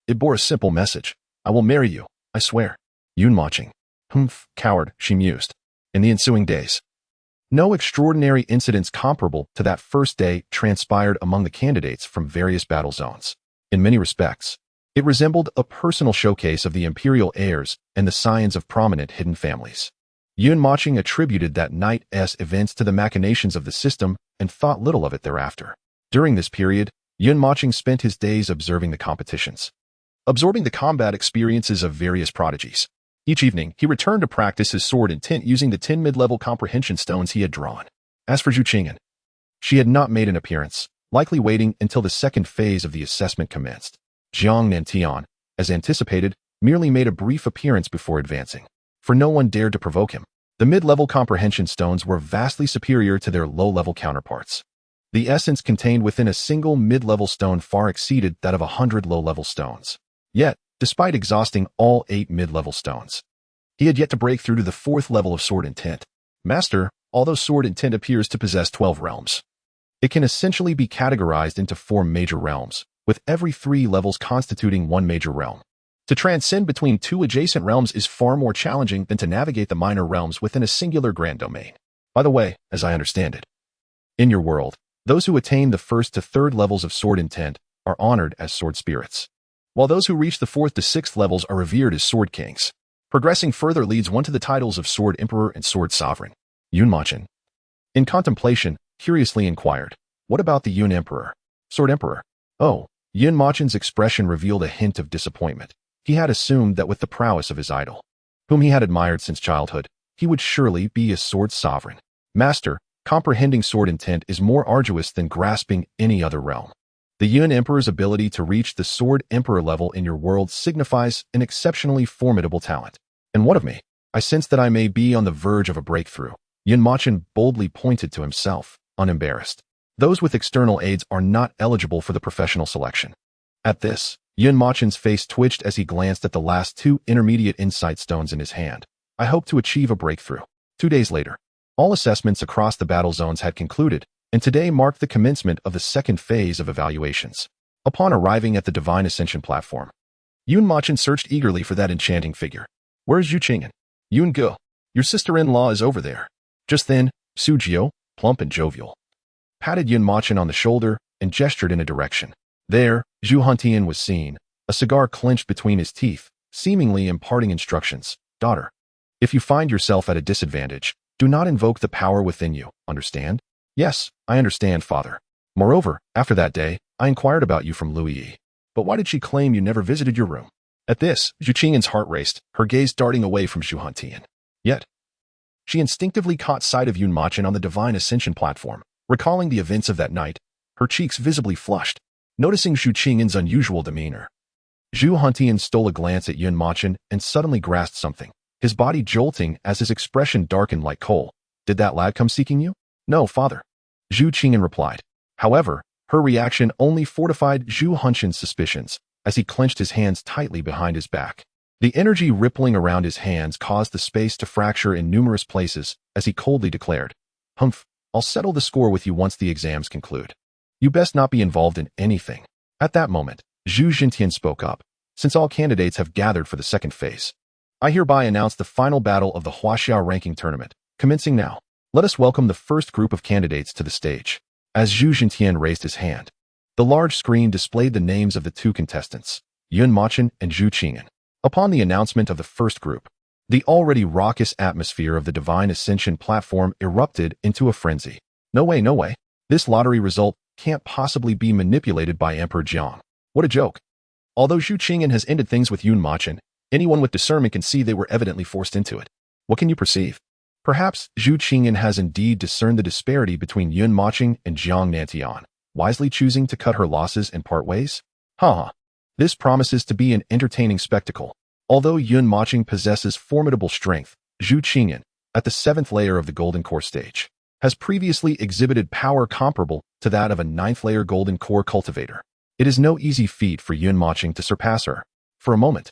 It bore a simple message: "I will marry you, I swear." Yun Mochen. "Humph, coward," she mused. In the ensuing days, no extraordinary incidents comparable to that first day transpired among the candidates from various battle zones. In many respects, it resembled a personal showcase of the imperial heirs and the scions of prominent hidden families. Yun Mochen attributed that night's events to the machinations of the system and thought little of it thereafter. During this period, Yun Mochen spent his days observing the competitions, absorbing the combat experiences of various prodigies. Each evening, he returned to practice his sword intent using the 10 mid-level comprehension stones he had drawn. As for Zhu Qingyan, she had not made an appearance, likely waiting until the second phase of the assessment commenced. Jiang Nantian, as anticipated, merely made a brief appearance before advancing, for no one dared to provoke him. The mid-level comprehension stones were vastly superior to their low-level counterparts. The essence contained within a single mid-level stone far exceeded that of 100 low-level stones. Yet, despite exhausting all 8 mid-level stones, he had yet to break through to the 4th level of sword intent. Master, although sword intent appears to possess 12 realms, it can essentially be categorized into 4 major realms, with every 3 levels constituting 1 major realm. To transcend between 2 adjacent realms is far more challenging than to navigate the minor realms within a singular grand domain. By the way, as I understand it, in your world, those who attain the 1st to 3rd levels of sword intent are honored as sword spirits, while those who reach the 4th to 6th levels are revered as sword kings. Progressing further leads one to the titles of Sword Emperor and Sword Sovereign. Mochen, in contemplation, curiously inquired, "What about the Emperor?" Sword Emperor. Oh, Mochen's expression revealed a hint of disappointment. He had assumed that with the prowess of his idol, whom he had admired since childhood, he would surely be a sword sovereign. Master, comprehending sword intent is more arduous than grasping any other realm. The Emperor's ability to reach the Sword Emperor level in your world signifies an exceptionally formidable talent. And what of me? I sense that I may be on the verge of a breakthrough. Mochen boldly pointed to himself, unembarrassed. Those with external aids are not eligible for the professional selection. At this, Mochen's face twitched as he glanced at the last 2 intermediate insight stones in his hand. I hope to achieve a breakthrough. 2 days later, all assessments across the battle zones had concluded, and today marked the commencement of the 2nd phase of evaluations. Upon arriving at the Divine Ascension platform, Mochen searched eagerly for that enchanting figure. "Where's Zhu Qingyan?" "Go. Your sister-in-law is over there." Just then, Su Jiao, plump and jovial, patted Mochen on the shoulder and gestured in a direction. There, Zhu Huntian was seen, a cigar clenched between his teeth, seemingly imparting instructions. "Daughter, if you find yourself at a disadvantage, do not invoke the power within you, understand?" "Yes, I understand, father. Moreover, after that day, I inquired about you from Louis. But why did she claim you never visited your room?" At this, Zhu Qingyan's heart raced, her gaze darting away from Zhu Huntian. Yet, she instinctively caught sight of Mochen on the Divine Ascension platform. Recalling the events of that night, her cheeks visibly flushed. Noticing Zhu Qingyan's unusual demeanor, Zhu Huntian stole a glance at Mochen and suddenly grasped something, his body jolting as his expression darkened like coal. "Did that lad come seeking you?" "No, father," Zhu Qingyan replied. However, her reaction only fortified Zhu Huntian's suspicions as he clenched his hands tightly behind his back. The energy rippling around his hands caused the space to fracture in numerous places as he coldly declared, "Humph, I'll settle the score with you once the exams conclude. You best not be involved in anything." At that moment, Zhu Jintian spoke up. "Since all candidates have gathered for the 2nd phase, I hereby announce the final battle of the Huaxiao ranking tournament, commencing now. Let us welcome the first group of candidates to the stage." As Zhu Jintian raised his hand, the large screen displayed the names of the 2 contestants, Mochen and Zhu Qingyan. Upon the announcement of the first group, the already raucous atmosphere of the Divine Ascension platform erupted into a frenzy. No way, no way. This lottery result can't possibly be manipulated by Emperor Jiang. What a joke. Although Zhu Qingyan has ended things with Mochen, anyone with discernment can see they were evidently forced into it. What can you perceive? Perhaps Zhu Qingyan has indeed discerned the disparity between Mochen and Jiang Nantian, wisely choosing to cut her losses and part ways? This promises to be an entertaining spectacle. Although Mochen possesses formidable strength, Zhu Qingyan, at the 7th layer of the Golden Core stage, has previously exhibited power comparable to that of a 9th layer Golden Core cultivator. It is no easy feat for Mochen to surpass her. For a moment,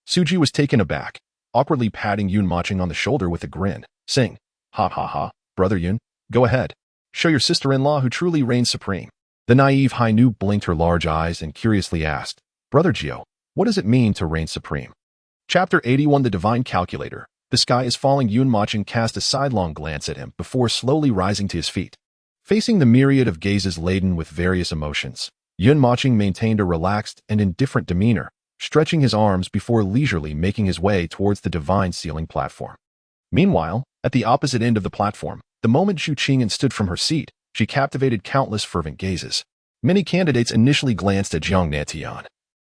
Suji was taken aback, awkwardly patting Mochen on the shoulder with a grin, saying, "Ha ha ha, brother Yun, go ahead. Show your sister-in-law who truly reigns supreme." The naive Hainu blinked her large eyes and curiously asked, "Brother Jiao, what does it mean to reign supreme?" Chapter 81 The Divine Calculator. The sky is falling. Mochen cast a sidelong glance at him before slowly rising to his feet. Facing the myriad of gazes laden with various emotions, Mochen maintained a relaxed and indifferent demeanor, stretching his arms before leisurely making his way towards the divine ceiling platform. Meanwhile, at the opposite end of the platform, the moment Zhu Qingyan stood from her seat, she captivated countless fervent gazes. Many candidates initially glanced at Jiang Nantian,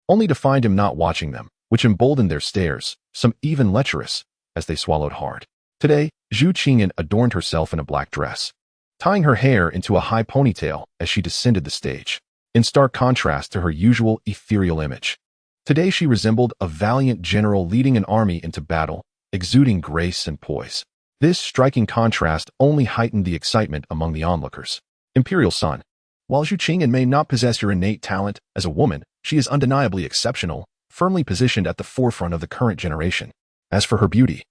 only to find him not watching them, which emboldened their stares, some even lecherous, as they swallowed hard. Today, Zhu Qingyan adorned herself in a black dress, tying her hair into a high ponytail as she descended the stage, in stark contrast to her usual ethereal image. Today she resembled a valiant general leading an army into battle, exuding grace and poise. This striking contrast only heightened the excitement among the onlookers. Imperial son, While Zhu Qingyan may not possess your innate talent as a woman, she is undeniably exceptional, firmly positioned at the forefront of the current generation. As for her beauty,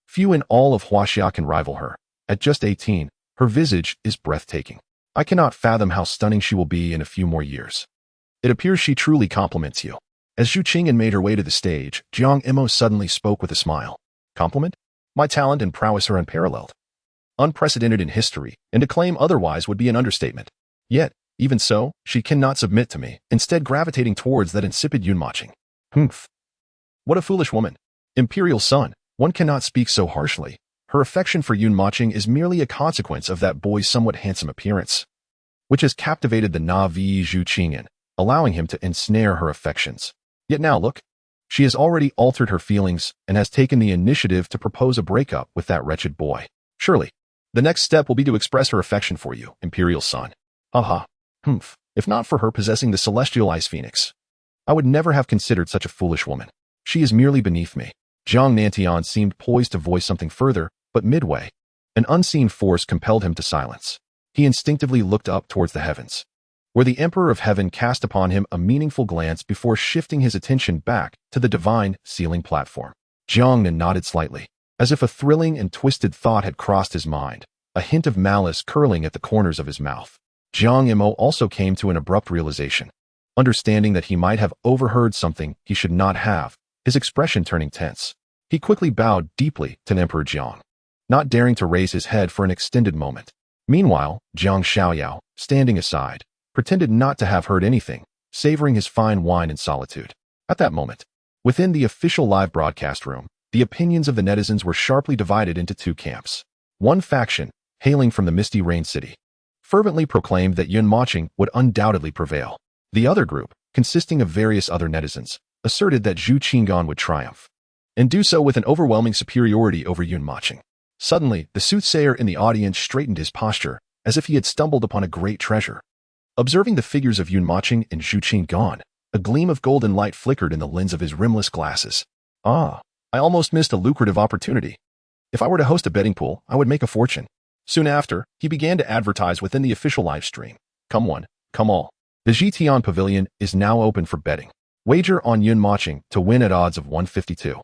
few in all of Huaxia can rival her. At just 18, her visage is breathtaking. I cannot fathom how stunning she will be in a few more years. It appears she truly compliments you. As Zhu Qingyan made her way to the stage, Jiang Imo suddenly spoke with a smile. Compliment? My talent and prowess are unparalleled. Unprecedented in history, and to claim otherwise would be an understatement. Yet, even so, she cannot submit to me, instead gravitating towards that insipid Yun Mochen. Humph. What a foolish woman. Imperial son, one cannot speak so harshly. Her affection for Yun Mochen is merely a consequence of that boy's somewhat handsome appearance, which has captivated the Navi Zhu Qingyan, allowing him to ensnare her affections. Yet now look, she has already altered her feelings and has taken the initiative to propose a breakup with that wretched boy. Surely, the next step will be to express her affection for you, Imperial son. Haha. Humph. If not for her possessing the celestial ice phoenix, I would never have considered such a foolish woman. She is merely beneath me. Zhang Nantian seemed poised to voice something further, but midway, an unseen force compelled him to silence. He instinctively looked up towards the heavens, where the Emperor of Heaven cast upon him a meaningful glance before shifting his attention back to the divine ceiling platform. Jiang Nan nodded slightly, as if a thrilling and twisted thought had crossed his mind, a hint of malice curling at the corners of his mouth. Jiang Imo also came to an abrupt realization. Understanding that he might have overheard something he should not have, his expression turning tense. He quickly bowed deeply to Emperor Jiang, not daring to raise his head for an extended moment. Meanwhile, Jiang Xiaoyao, standing aside, pretended not to have heard anything, savoring his fine wine in solitude. At that moment, within the official live broadcast room, the opinions of the netizens were sharply divided into two camps. One faction, hailing from the Misty Rain City, fervently proclaimed that Yun Mochen would undoubtedly prevail. The other group, consisting of various other netizens, asserted that Zhu Qingyan would triumph, and do so with an overwhelming superiority over Yun Mochen. Suddenly, the soothsayer in the audience straightened his posture, as if he had stumbled upon a great treasure. Observing the figures of Yun Mochen and Zhu Qingyan, a gleam of golden light flickered in the lens of his rimless glasses. Ah, I almost missed a lucrative opportunity. If I were to host a betting pool, I would make a fortune. Soon after, he began to advertise within the official live stream. Come one, come all. The Zhitian Pavilion is now open for betting. Wager on Yun Mochen to win at odds of 152.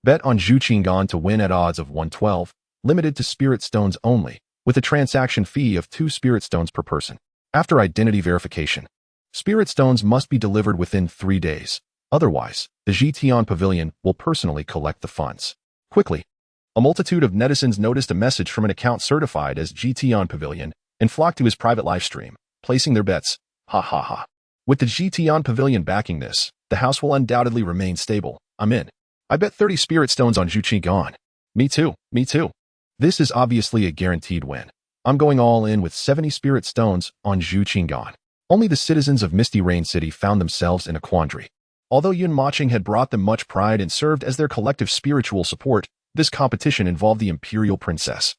Bet on Zhu Qingyan to win at odds of 112, limited to spirit stones only, with a transaction fee of 2 spirit stones per person. After identity verification, spirit stones must be delivered within 3 days. Otherwise, the Zhitian Pavilion will personally collect the funds. Quickly, a multitude of netizens noticed a message from an account certified as Zhitian Pavilion and flocked to his private live stream, placing their bets. Ha ha ha. With the Zhitian Pavilion backing this, the house will undoubtedly remain stable. I'm in. I bet 30 spirit stones on Zhu Qingyan. Me too, me too. This is obviously a guaranteed win. I'm going all in with 70 spirit stones on Zhu Qingyan. Only the citizens of Misty Rain City found themselves in a quandary. Although Yun Mochen had brought them much pride and served as their collective spiritual support, this competition involved the imperial princess.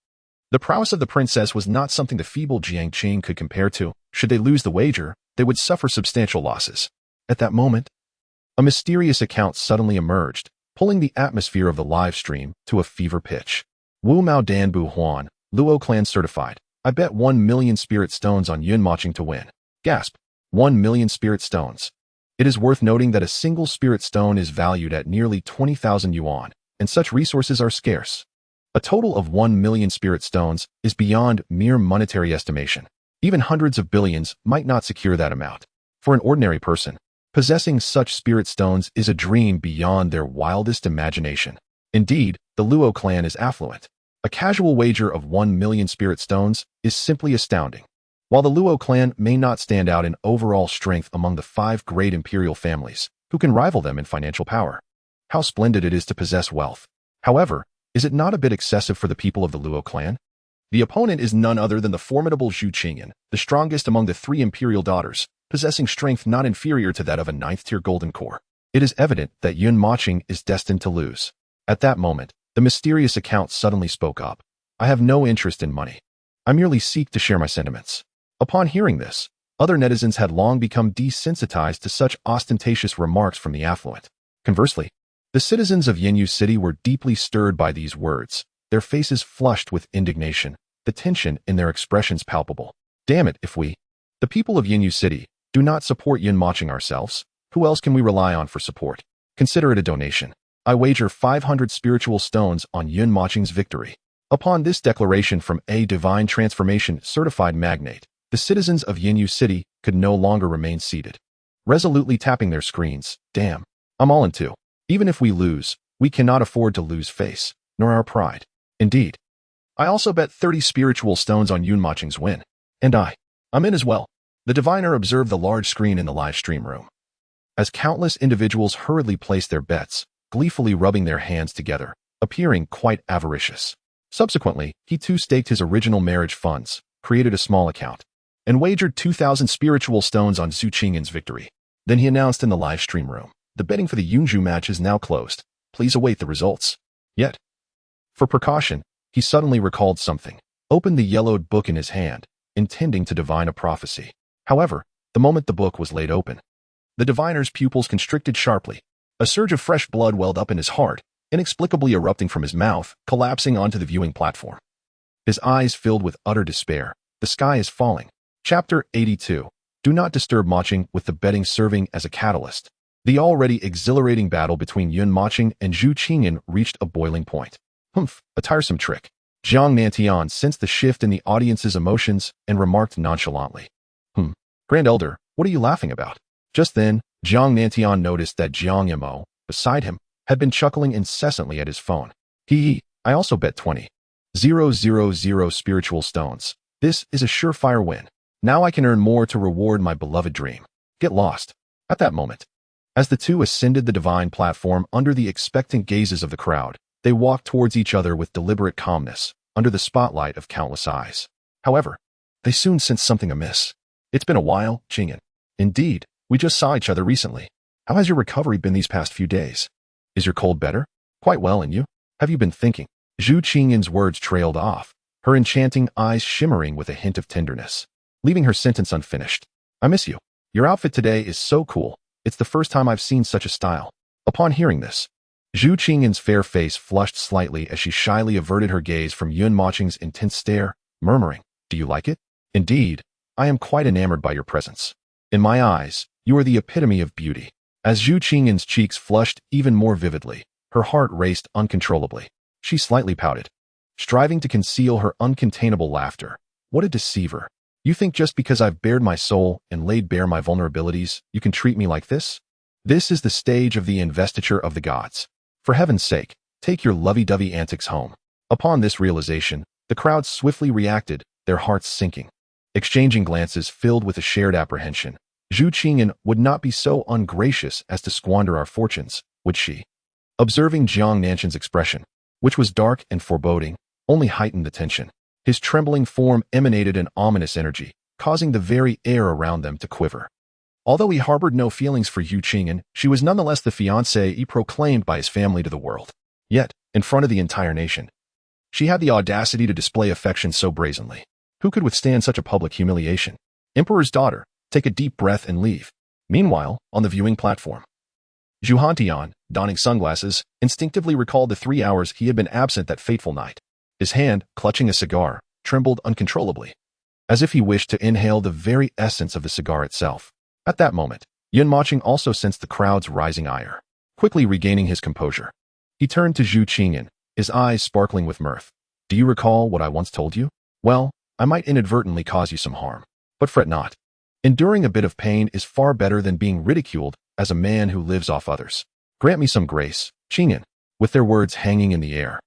The prowess of the princess was not something the feeble Jiang Qing could compare to. Should they lose the wager, they would suffer substantial losses. At that moment, a mysterious account suddenly emerged, pulling the atmosphere of the live stream to a fever pitch. Wu Mao Dan Bu Huan, Luo Clan certified. I bet 1 million spirit stones on Yun Mochen to win. Gasp. 1 million spirit stones. It is worth noting that a single spirit stone is valued at nearly 20,000 yuan, and such resources are scarce. A total of 1 million spirit stones is beyond mere monetary estimation. Even hundreds of billions might not secure that amount. For an ordinary person, possessing such spirit stones is a dream beyond their wildest imagination. Indeed, the Luo clan is affluent. A casual wager of 1 million spirit stones is simply astounding. While the Luo clan may not stand out in overall strength among the 5 great imperial families, who can rival them in financial power? How splendid it is to possess wealth. However, is it not a bit excessive for the people of the Luo clan? The opponent is none other than the formidable Zhu Qingyan, the strongest among the 3 imperial daughters, possessing strength not inferior to that of a 9th-tier golden core. It is evident that Yun Mochen is destined to lose. At that moment, the mysterious account suddenly spoke up. I have no interest in money. I merely seek to share my sentiments. Upon hearing this, other netizens had long become desensitized to such ostentatious remarks from the affluent. Conversely, the citizens of Yenyu City were deeply stirred by these words, their faces flushed with indignation, the tension in their expressions palpable. Damn it, if we The people of Yinyu City do not support Yin Moching ourselves. Who else can we rely on for support? Consider it a donation. I wager 500 spiritual stones on Yin Moching's victory. Upon this declaration from a divine transformation certified magnate, the citizens of Yinyu City could no longer remain seated, resolutely tapping their screens. Damn, I'm all in two. Even if we lose, we cannot afford to lose face, nor our pride. Indeed. I also bet 30 spiritual stones on Yun Moching's win. And I'm in as well. The diviner observed the large screen in the live stream room. As countless individuals hurriedly placed their bets, gleefully rubbing their hands together, appearing quite avaricious. Subsequently, he too staked his original marriage funds, created a small account, and wagered 2,000 spiritual stones on Zhu Qingyan's victory. Then he announced in the live stream room, the betting for the Yunju match is now closed. Please await the results. Yet, for precaution, he suddenly recalled something, opened the yellowed book in his hand, intending to divine a prophecy. However, the moment the book was laid open, the diviner's pupils constricted sharply. A surge of fresh blood welled up in his heart, inexplicably erupting from his mouth, collapsing onto the viewing platform. His eyes filled with utter despair. The sky is falling. Chapter 82. Do not disturb Moching with the betting serving as a catalyst. The already exhilarating battle between Yun Moching and Zhu Qingyan reached a boiling point. Humph, a tiresome trick. Jiang Nantian sensed the shift in the audience's emotions and remarked nonchalantly. Grand Elder, what are you laughing about? Just then, Jiang Nantian noticed that Jiang Yamo, beside him, had been chuckling incessantly at his phone. I also bet 20,000 spiritual stones. This is a surefire win. Now I can earn more to reward my beloved dream. Get lost. At that moment, as the two ascended the divine platform under the expectant gazes of the crowd, they walked towards each other with deliberate calmness, under the spotlight of countless eyes. However, they soon sensed something amiss. It's been a while, Qingyan. Indeed, we just saw each other recently. How has your recovery been these past few days? Is your cold better? Quite well, and you? Have you been thinking? Zhu Qingyan's words trailed off, her enchanting eyes shimmering with a hint of tenderness, leaving her sentence unfinished. I miss you. Your outfit today is so cool. It's the first time I've seen such a style. Upon hearing this, Zhu Qingyan's fair face flushed slightly as she shyly averted her gaze from Yun Moching's intense stare, murmuring, Do you like it? Indeed, I am quite enamored by your presence. In my eyes, you are the epitome of beauty. As Zhu Qingyan's cheeks flushed even more vividly, her heart raced uncontrollably. She slightly pouted, striving to conceal her uncontainable laughter. What a deceiver. You think just because I've bared my soul and laid bare my vulnerabilities, you can treat me like this? This is the stage of the investiture of the gods. For heaven's sake, take your lovey-dovey antics home. Upon this realization, the crowd swiftly reacted, their hearts sinking. Exchanging glances filled with a shared apprehension. Zhu Qingyan would not be so ungracious as to squander our fortunes, would she? Observing Jiang Nantian's expression, which was dark and foreboding, only heightened the tension. His trembling form emanated an ominous energy, causing the very air around them to quiver. Although he harbored no feelings for Zhu Qingyan, she was nonetheless the fiancée he proclaimed by his family to the world. Yet, in front of the entire nation, she had the audacity to display affection so brazenly. Who could withstand such a public humiliation? Emperor's daughter, take a deep breath and leave. Meanwhile, on the viewing platform, Zhu Hantian, donning sunglasses, instinctively recalled the 3 hours he had been absent that fateful night. His hand, clutching a cigar, trembled uncontrollably, as if he wished to inhale the very essence of the cigar itself. At that moment, Yun Moching also sensed the crowd's rising ire. Quickly regaining his composure, he turned to Zhu Qingyan, his eyes sparkling with mirth. Do you recall what I once told you? Well, I might inadvertently cause you some harm, but fret not. Enduring a bit of pain is far better than being ridiculed as a man who lives off others. Grant me some grace, Qingyan. With their words hanging in the air,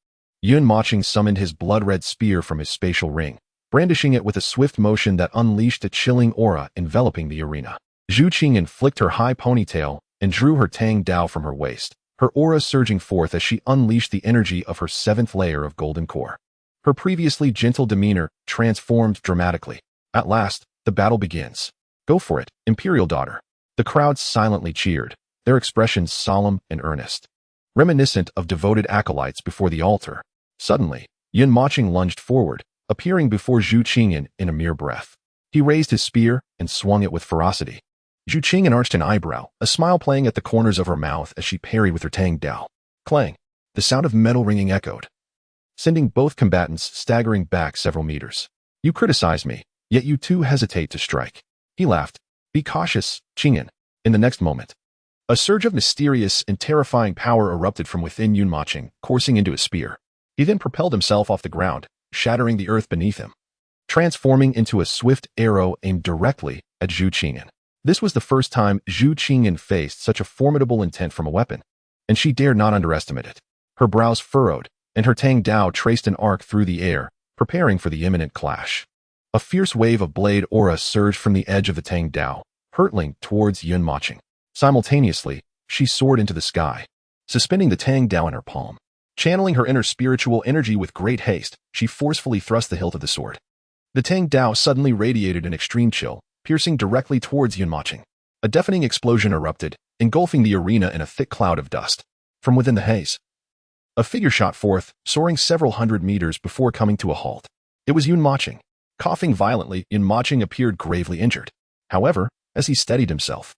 Yun Moching summoned his blood-red spear from his spatial ring, brandishing it with a swift motion that unleashed a chilling aura enveloping the arena. Zhu Qingyan flicked her high ponytail and drew her Tang Dao from her waist, her aura surging forth as she unleashed the energy of her 7th layer of golden core. Her previously gentle demeanor transformed dramatically. At last, the battle begins. Go for it, imperial daughter. The crowd silently cheered, their expressions solemn and earnest, reminiscent of devoted acolytes before the altar. Suddenly, Yun Moching lunged forward, appearing before Zhu Qingyan in a mere breath. He raised his spear and swung it with ferocity. Zhu Qingyan arched an eyebrow, a smile playing at the corners of her mouth as she parried with her Tang Dao. Clang! The sound of metal ringing echoed, sending both combatants staggering back several meters. You criticize me, yet you too hesitate to strike. He laughed. Be cautious, Qingyan. In the next moment, a surge of mysterious and terrifying power erupted from within Yun Mochen, coursing into his spear. He then propelled himself off the ground, shattering the earth beneath him, transforming into a swift arrow aimed directly at Zhu Qingyan. This was the first time Zhu Qingyan faced such a formidable intent from a weapon, and she dared not underestimate it. Her brows furrowed, and her Tang Dao traced an arc through the air, preparing for the imminent clash. A fierce wave of blade aura surged from the edge of the Tang Dao, hurtling towards Yun Mochen. Simultaneously, she soared into the sky, suspending the Tang Dao in her palm. Channeling her inner spiritual energy with great haste, she forcefully thrust the hilt of the sword. The Tang Dao suddenly radiated an extreme chill, piercing directly towards Yun Mochen. A deafening explosion erupted, engulfing the arena in a thick cloud of dust. From within the haze, a figure shot forth, soaring several hundred meters before coming to a halt. It was Yun Mochen. Coughing violently, Yun Mochen appeared gravely injured. However, as he steadied himself,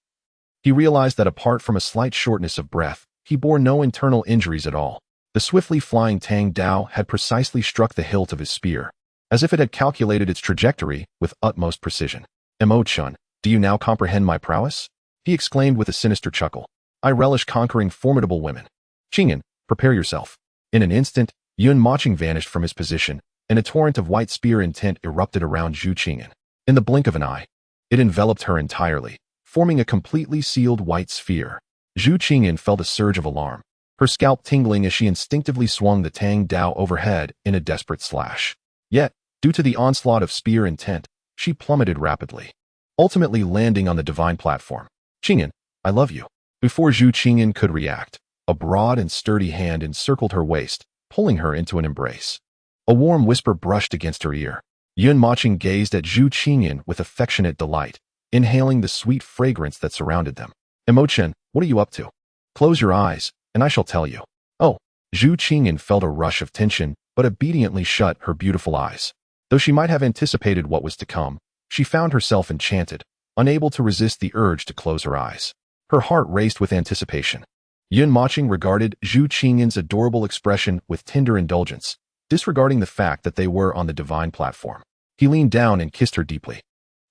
he realized that apart from a slight shortness of breath, he bore no internal injuries at all. The swiftly flying Tang Dao had precisely struck the hilt of his spear, as if it had calculated its trajectory with utmost precision. Mochen, do you now comprehend my prowess? He exclaimed with a sinister chuckle. I relish conquering formidable women. Qingyan, prepare yourself. In an instant, Yun Mochen vanished from his position, and a torrent of white spear intent erupted around Zhu Qingyan. In the blink of an eye, it enveloped her entirely, forming a completely sealed white sphere. Zhu Qingyan felt a surge of alarm, her scalp tingling as she instinctively swung the Tang Dao overhead in a desperate slash. Yet, due to the onslaught of spear intent, she plummeted rapidly, ultimately landing on the divine platform. Qingyan, I love you. Before Zhu Qingyan could react, a broad and sturdy hand encircled her waist, pulling her into an embrace. A warm whisper brushed against her ear. Yun Mochen gazed at Zhu Qingyan with affectionate delight, inhaling the sweet fragrance that surrounded them. Mochen, what are you up to? Close your eyes, and I shall tell you. Oh, Zhu Qingyan felt a rush of tension, but obediently shut her beautiful eyes. Though she might have anticipated what was to come, she found herself enchanted, unable to resist the urge to close her eyes. Her heart raced with anticipation. Yun Mochen regarded Zhu Qingyan's adorable expression with tender indulgence, disregarding the fact that they were on the divine platform. He leaned down and kissed her deeply.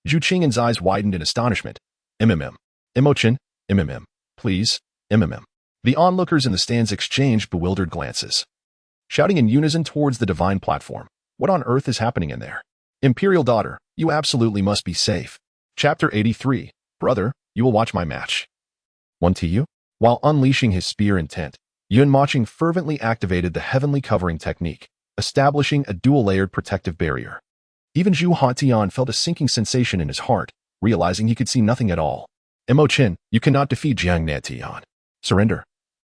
Zhu Qingyan's eyes widened in astonishment. Mochen, please, The onlookers in the stands exchanged bewildered glances, shouting in unison towards the divine platform. What on earth is happening in there? Imperial daughter, you absolutely must be safe. Chapter 83. Brother, you will watch my match. 1 to you? While unleashing his spear intent, Yun Mochen fervently activated the heavenly covering technique, establishing a dual-layered protective barrier. Even Zhu Hatian felt a sinking sensation in his heart, realizing he could see nothing at all. Mochen, you cannot defeat Jiang Natian. Surrender,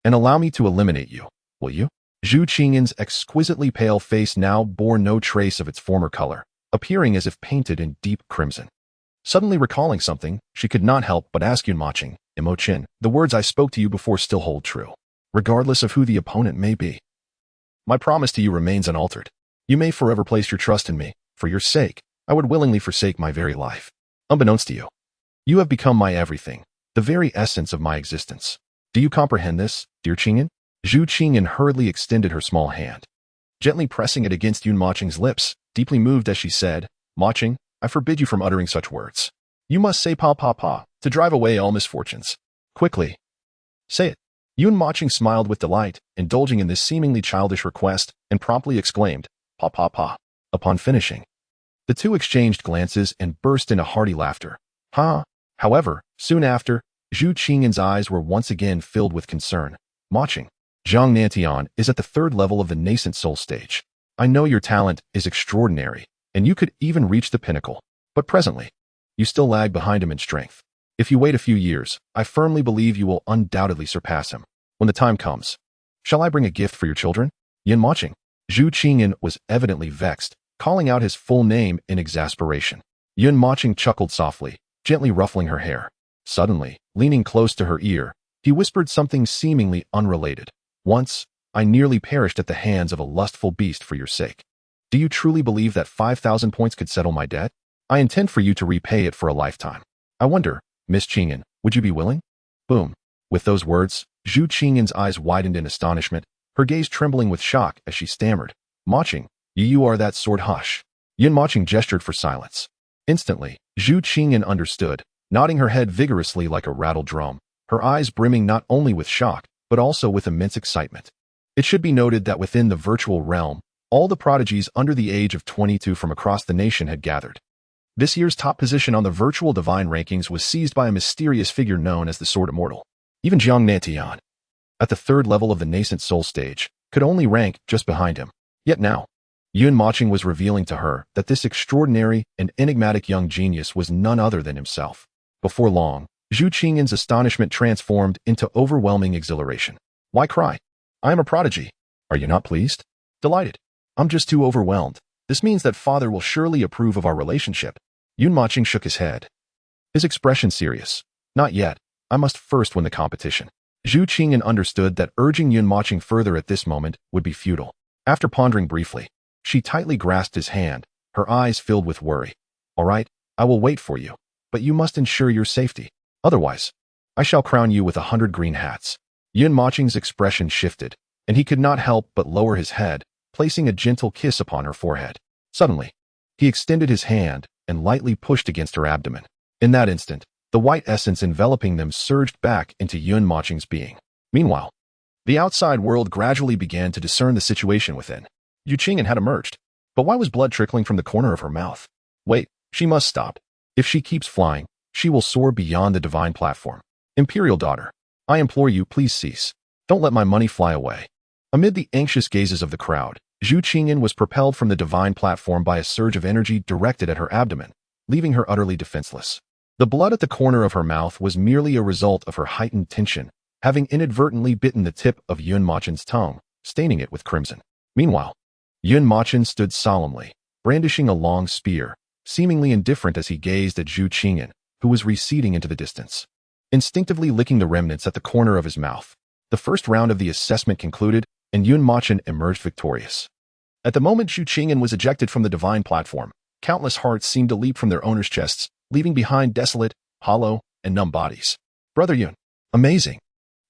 and allow me to eliminate you, will you? Zhu Qingyan's exquisitely pale face now bore no trace of its former color, appearing as if painted in deep crimson. Suddenly recalling something, she could not help but ask Yun Mochen, the words I spoke to you before still hold true, regardless of who the opponent may be. My promise to you remains unaltered. You may forever place your trust in me. For your sake, I would willingly forsake my very life. Unbeknownst to you, you have become my everything, the very essence of my existence. Do you comprehend this, dear Qingyan? Zhu Qingyan hurriedly extended her small hand, gently pressing it against Yun Mochen's lips, deeply moved as she said, Mochen, I forbid you from uttering such words. You must say pa pa pa, to drive away all misfortunes. Quickly. Say it. Yun Mochen smiled with delight, indulging in this seemingly childish request, and promptly exclaimed, pa pa pa. Upon finishing, the two exchanged glances and burst into hearty laughter. However, soon after, Zhu Qingyan's eyes were once again filled with concern. Mochen, Jiang Natian is at the 3rd level of the nascent soul stage. I know your talent is extraordinary, and you could even reach the pinnacle. But presently, you still lag behind him in strength. If you wait a few years, I firmly believe you will undoubtedly surpass him. When the time comes, shall I bring a gift for your children? Yun Mochen. Zhu Qingyan was evidently vexed, calling out his full name in exasperation. Yun Mochen chuckled softly, gently ruffling her hair. Suddenly, leaning close to her ear, he whispered something seemingly unrelated. Once, I nearly perished at the hands of a lustful beast for your sake. Do you truly believe that 5,000 points could settle my debt? I intend for you to repay it for a lifetime. I wonder, Miss Qingyan, would you be willing? Boom. With those words, Zhu Qingyan's eyes widened in astonishment, her gaze trembling with shock as she stammered, Mochen, you are that sword. Hush. Yun Mochen gestured for silence. Instantly, Zhu Qingyan understood, nodding her head vigorously like a rattled drum, her eyes brimming not only with shock, but also with immense excitement. It should be noted that within the virtual realm, all the prodigies under the age of 22 from across the nation had gathered. This year's top position on the virtual divine rankings was seized by a mysterious figure known as the Sword Immortal. Even Jiang Nantian, at the third level of the nascent soul stage, could only rank just behind him. Yet now, Yun Mochen was revealing to her that this extraordinary and enigmatic young genius was none other than himself. Before long, Zhu Qingyan's astonishment transformed into overwhelming exhilaration. Why cry? I am a prodigy. Are you not pleased? Delighted. I'm just too overwhelmed. This means that father will surely approve of our relationship. Yun Mochen shook his head, his expression serious. Not yet. I must first win the competition. Zhu Qingyan understood that urging Yun Mochen further at this moment would be futile. After pondering briefly, she tightly grasped his hand, her eyes filled with worry. All right, I will wait for you, but you must ensure your safety. Otherwise, I shall crown you with 100 green hats. Yun Mochen's expression shifted, and he could not help but lower his head, placing a gentle kiss upon her forehead. Suddenly, he extended his hand and lightly pushed against her abdomen. In that instant, the white essence enveloping them surged back into Yun Mochen's being. Meanwhile, the outside world gradually began to discern the situation within. Yu Qingyan had emerged, but why was blood trickling from the corner of her mouth? Wait, she must stop. If she keeps flying, she will soar beyond the divine platform. Imperial daughter, I implore you, please cease. Don't let my money fly away. Amid the anxious gazes of the crowd, Zhu Qingyan was propelled from the divine platform by a surge of energy directed at her abdomen, leaving her utterly defenseless. The blood at the corner of her mouth was merely a result of her heightened tension, having inadvertently bitten the tip of Yun Mochen's tongue, staining it with crimson. Meanwhile, Yun Mochen stood solemnly, brandishing a long spear, seemingly indifferent as he gazed at Zhu Qingyan, who was receding into the distance. Instinctively licking the remnants at the corner of his mouth, the first round of the assessment concluded, and Yun Mochen emerged victorious. At the moment Zhu Qingyan was ejected from the divine platform, countless hearts seemed to leap from their owners' chests, leaving behind desolate, hollow, and numb bodies. Brother Yun, amazing.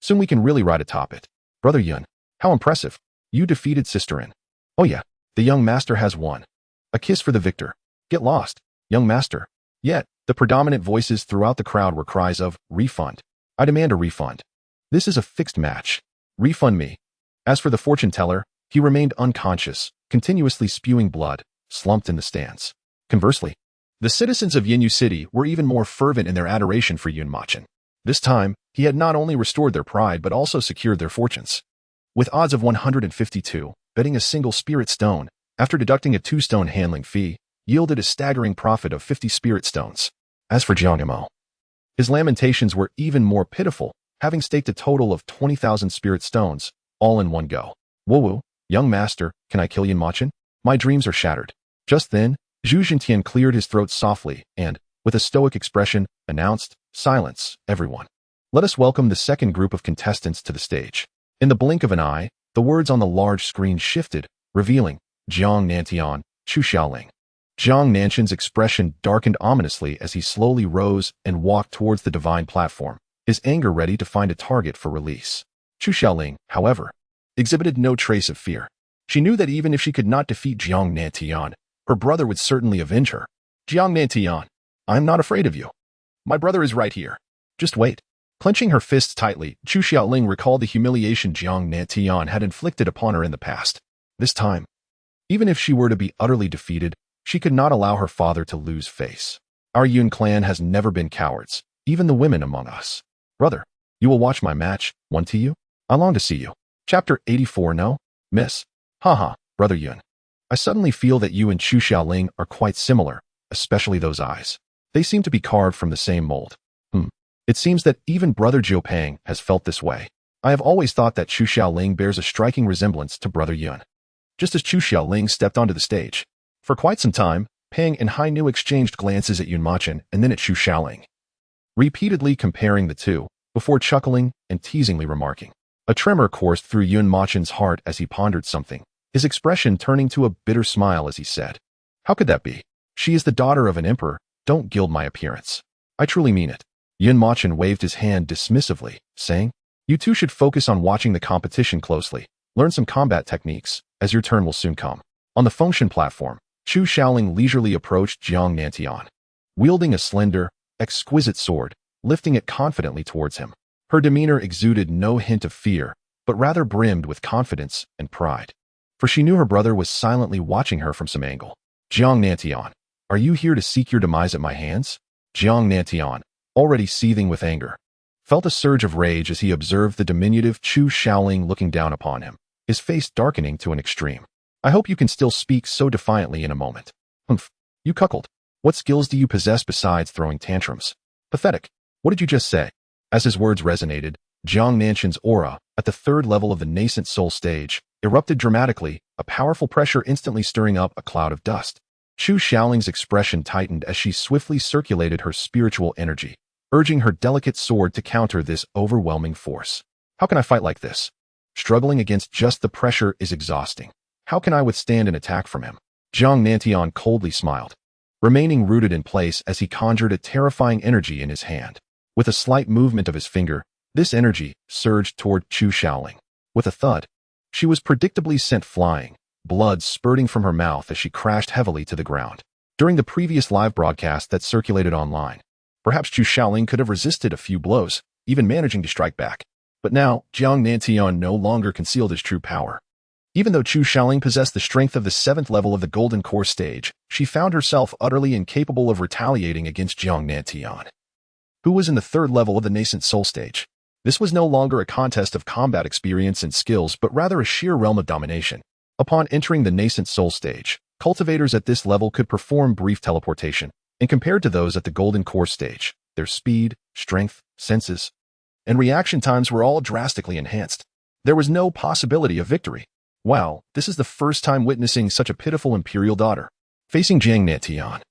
Soon we can really ride atop it. Brother Yun, how impressive. You defeated Sister In. Oh yeah, the young master has won. A kiss for the victor. Get lost, young master. Yet, the predominant voices throughout the crowd were cries of, refund. I demand a refund. This is a fixed match. Refund me. As for the fortune teller, he remained unconscious, continuously spewing blood, slumped in the stands. Conversely, the citizens of Yinyu City were even more fervent in their adoration for Yun Mochen. This time, he had not only restored their pride but also secured their fortunes. With odds of 152, betting a single spirit stone, after deducting a 2-stone handling fee, yielded a staggering profit of 50 spirit stones. As for Jiang Imo, his lamentations were even more pitiful, having staked a total of 20,000 spirit stones, all in one go. Woo-woo, young master, can I kill Yun Mochen? My dreams are shattered. Just then, Zhu Xintian cleared his throat softly and, with a stoic expression, announced, silence, everyone. Let us welcome the second group of contestants to the stage. In the blink of an eye, the words on the large screen shifted, revealing Jiang Nantian, Chu Xiaoling. Jiang Nanshan's expression darkened ominously as he slowly rose and walked towards the divine platform, his anger ready to find a target for release. Chu Xiaoling, however, exhibited no trace of fear. She knew that even if she could not defeat Jiang Nantian, her brother would certainly avenge her. Jiang Nantian, I am not afraid of you. My brother is right here. Just wait. Clenching her fists tightly, Chu Xiaoling recalled the humiliation Jiang Nantian had inflicted upon her in the past. This time, even if she were to be utterly defeated, she could not allow her father to lose face. Our Yun clan has never been cowards, even the women among us. Brother, you will watch my match, won't you? I long to see you. Chapter 84. No, miss. Haha, Brother Yun. I suddenly feel that you and Chu Xiaoling are quite similar, especially those eyes. They seem to be carved from the same mold. It seems that even Brother Jiu Pang has felt this way. I have always thought that Chu Xiaoling bears a striking resemblance to Brother Yun. Just as Chu Xiaoling stepped onto the stage. For quite some time, Pang and Hai Nu exchanged glances at Yun Mochen and then at Chu Xiaoling, repeatedly comparing the two, before chuckling and teasingly remarking. A tremor coursed through Yun Mochen's heart as he pondered something, his expression turning to a bitter smile as he said, How could that be? She is the daughter of an emperor. Don't gild my appearance. I truly mean it. Yun Mochen waved his hand dismissively, saying, You two should focus on watching the competition closely, learn some combat techniques, as your turn will soon come. On the function platform, Chu Xiaoling leisurely approached Jiang Nantian. wielding a slender, exquisite sword, lifting it confidently towards him. Her demeanor exuded no hint of fear, but rather brimmed with confidence and pride. For she knew her brother was silently watching her from some angle. Jiang Nantian, are you here to seek your demise at my hands? Jiang Nantian, already seething with anger, felt a surge of rage as he observed the diminutive Chu Xiaoling looking down upon him, his face darkening to an extreme. I hope you can still speak so defiantly in a moment. Humph, you cuckold. What skills do you possess besides throwing tantrums? Pathetic. What did you just say? As his words resonated, Jiang Nantian's aura, at the third level of the nascent soul stage, erupted dramatically, a powerful pressure instantly stirring up a cloud of dust. Chu Xiaoling's expression tightened as she swiftly circulated her spiritual energy, urging her delicate sword to counter this overwhelming force. How can I fight like this? Struggling against just the pressure is exhausting. How can I withstand an attack from him? Jiang Nantian coldly smiled, remaining rooted in place as he conjured a terrifying energy in his hand. With a slight movement of his finger, this energy surged toward Chu Xiaoling. With a thud, she was predictably sent flying, blood spurting from her mouth as she crashed heavily to the ground. During the previous live broadcast that circulated online, perhaps Chu Xiaoling could have resisted a few blows, even managing to strike back. But now, Jiang Nantian no longer concealed his true power. Even though Chu Xiaoling possessed the strength of the 7th level of the Golden Core stage, she found herself utterly incapable of retaliating against Jiang Nantian, who was in the 3rd level of the nascent soul stage. This was no longer a contest of combat experience and skills, but rather a sheer realm of domination. Upon entering the nascent soul stage, cultivators at this level could perform brief teleportation, and compared to those at the Golden Core stage, their speed, strength, senses, and reaction times were all drastically enhanced. There was no possibility of victory. Wow, this is the first time witnessing such a pitiful imperial daughter. Facing Jiang Nantian,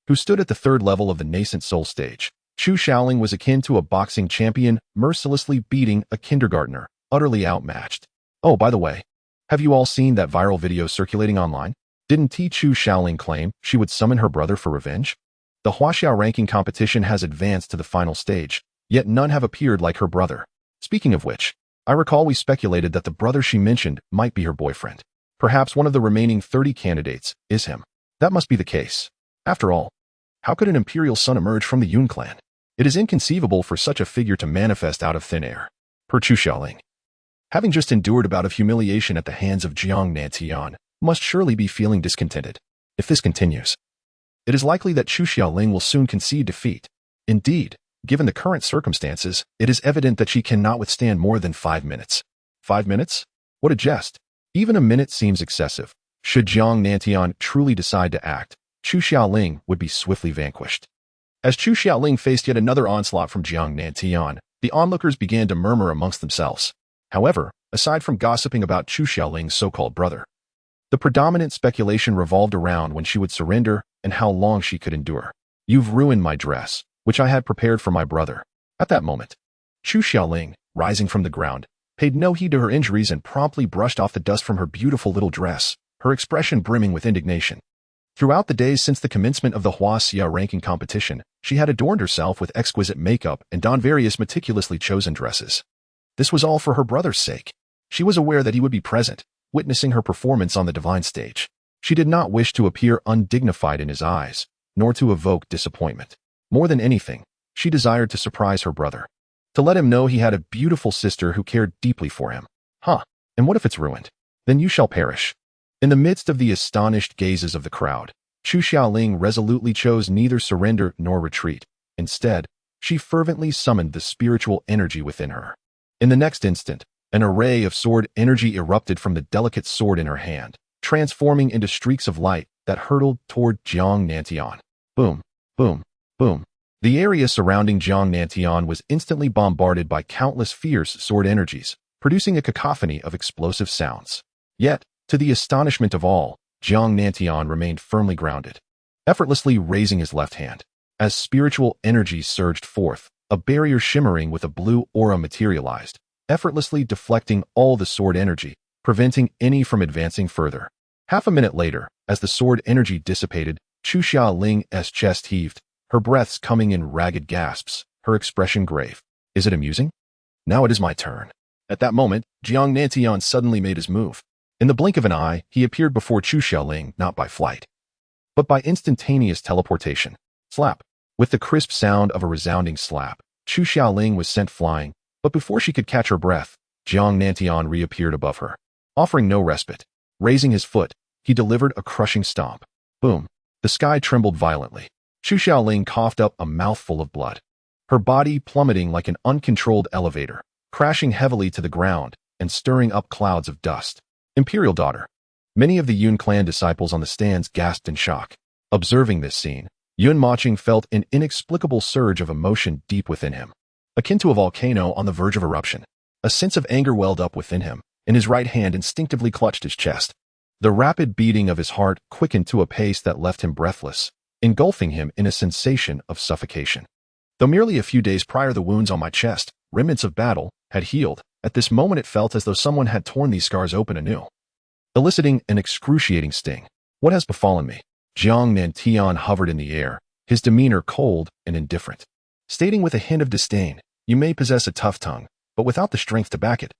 who stood at the 3rd level of the nascent soul stage, Chu Xiaoling was akin to a boxing champion mercilessly beating a kindergartner, utterly outmatched. Oh, by the way, have you all seen that viral video circulating online? Didn't Chu Xiaoling claim she would summon her brother for revenge? The Huaxiao ranking competition has advanced to the final stage, yet none have appeared like her brother. Speaking of which, I recall we speculated that the brother she mentioned might be her boyfriend. Perhaps one of the remaining 30 candidates is him. That must be the case. After all, how could an imperial son emerge from the Yun clan? It is inconceivable for such a figure to manifest out of thin air. Per Chu Xiaoling, having just endured a bout of humiliation at the hands of Jiang Nantian, must surely be feeling discontented. If this continues, it is likely that Chu Xiaoling will soon concede defeat. Indeed, given the current circumstances, it is evident that she cannot withstand more than 5 minutes. 5 minutes? What a jest. Even a minute seems excessive. Should Jiang Nantian truly decide to act, Chu Xiaoling would be swiftly vanquished. As Chu Xiaoling faced yet another onslaught from Jiang Nantian, the onlookers began to murmur amongst themselves. However, aside from gossiping about Chu Xiaoling's so-called brother, the predominant speculation revolved around when she would surrender and how long she could endure. You've ruined my dress, which I had prepared for my brother. At that moment, Chu Xiaoling, rising from the ground, paid no heed to her injuries and promptly brushed off the dust from her beautiful little dress, her expression brimming with indignation. Throughout the days since the commencement of the Huaxia ranking competition, she had adorned herself with exquisite makeup and donned various meticulously chosen dresses. This was all for her brother's sake. She was aware that he would be present, witnessing her performance on the divine stage. She did not wish to appear undignified in his eyes, nor to evoke disappointment. More than anything, she desired to surprise her brother, to let him know he had a beautiful sister who cared deeply for him. Huh, and what if it's ruined? Then you shall perish. In the midst of the astonished gazes of the crowd, Chu Xiaoling resolutely chose neither surrender nor retreat. Instead, she fervently summoned the spiritual energy within her. In the next instant, an array of sword energy erupted from the delicate sword in her hand, transforming into streaks of light that hurtled toward Jiang Nantian. Boom, boom, boom. The area surrounding Jiang Nantian was instantly bombarded by countless fierce sword energies, producing a cacophony of explosive sounds. Yet, to the astonishment of all, Jiang Nantian remained firmly grounded, effortlessly raising his left hand. As spiritual energies surged forth, a barrier shimmering with a blue aura materialized, effortlessly deflecting all the sword energy, preventing any from advancing further. Half a minute later, as the sword energy dissipated, Chu Xiaoling's chest heaved, her breaths coming in ragged gasps, her expression grave. Is it amusing? Now it is my turn. At that moment, Jiang Nantian suddenly made his move. In the blink of an eye, he appeared before Chu Xiaoling not by flight, but by instantaneous teleportation. Slap. With the crisp sound of a resounding slap, Chu Xiaoling was sent flying, but before she could catch her breath, Jiang Nantian reappeared above her, offering no respite. Raising his foot, he delivered a crushing stomp. Boom! The sky trembled violently. Chu Xiaoling coughed up a mouthful of blood, her body plummeting like an uncontrolled elevator, crashing heavily to the ground and stirring up clouds of dust. Imperial daughter. Many of the Yun clan disciples on the stands gasped in shock. Observing this scene, Yun Mochen felt an inexplicable surge of emotion deep within him, akin to a volcano on the verge of eruption. A sense of anger welled up within him, and his right hand instinctively clutched his chest. The rapid beating of his heart quickened to a pace that left him breathless, engulfing him in a sensation of suffocation. Though merely a few days prior the wounds on my chest, remnants of battle, had healed, at this moment it felt as though someone had torn these scars open anew, eliciting an excruciating sting. What has befallen me? Jiang Nantian hovered in the air, his demeanor cold and indifferent, stating with a hint of disdain, "You may possess a tough tongue, but without the strength to back it.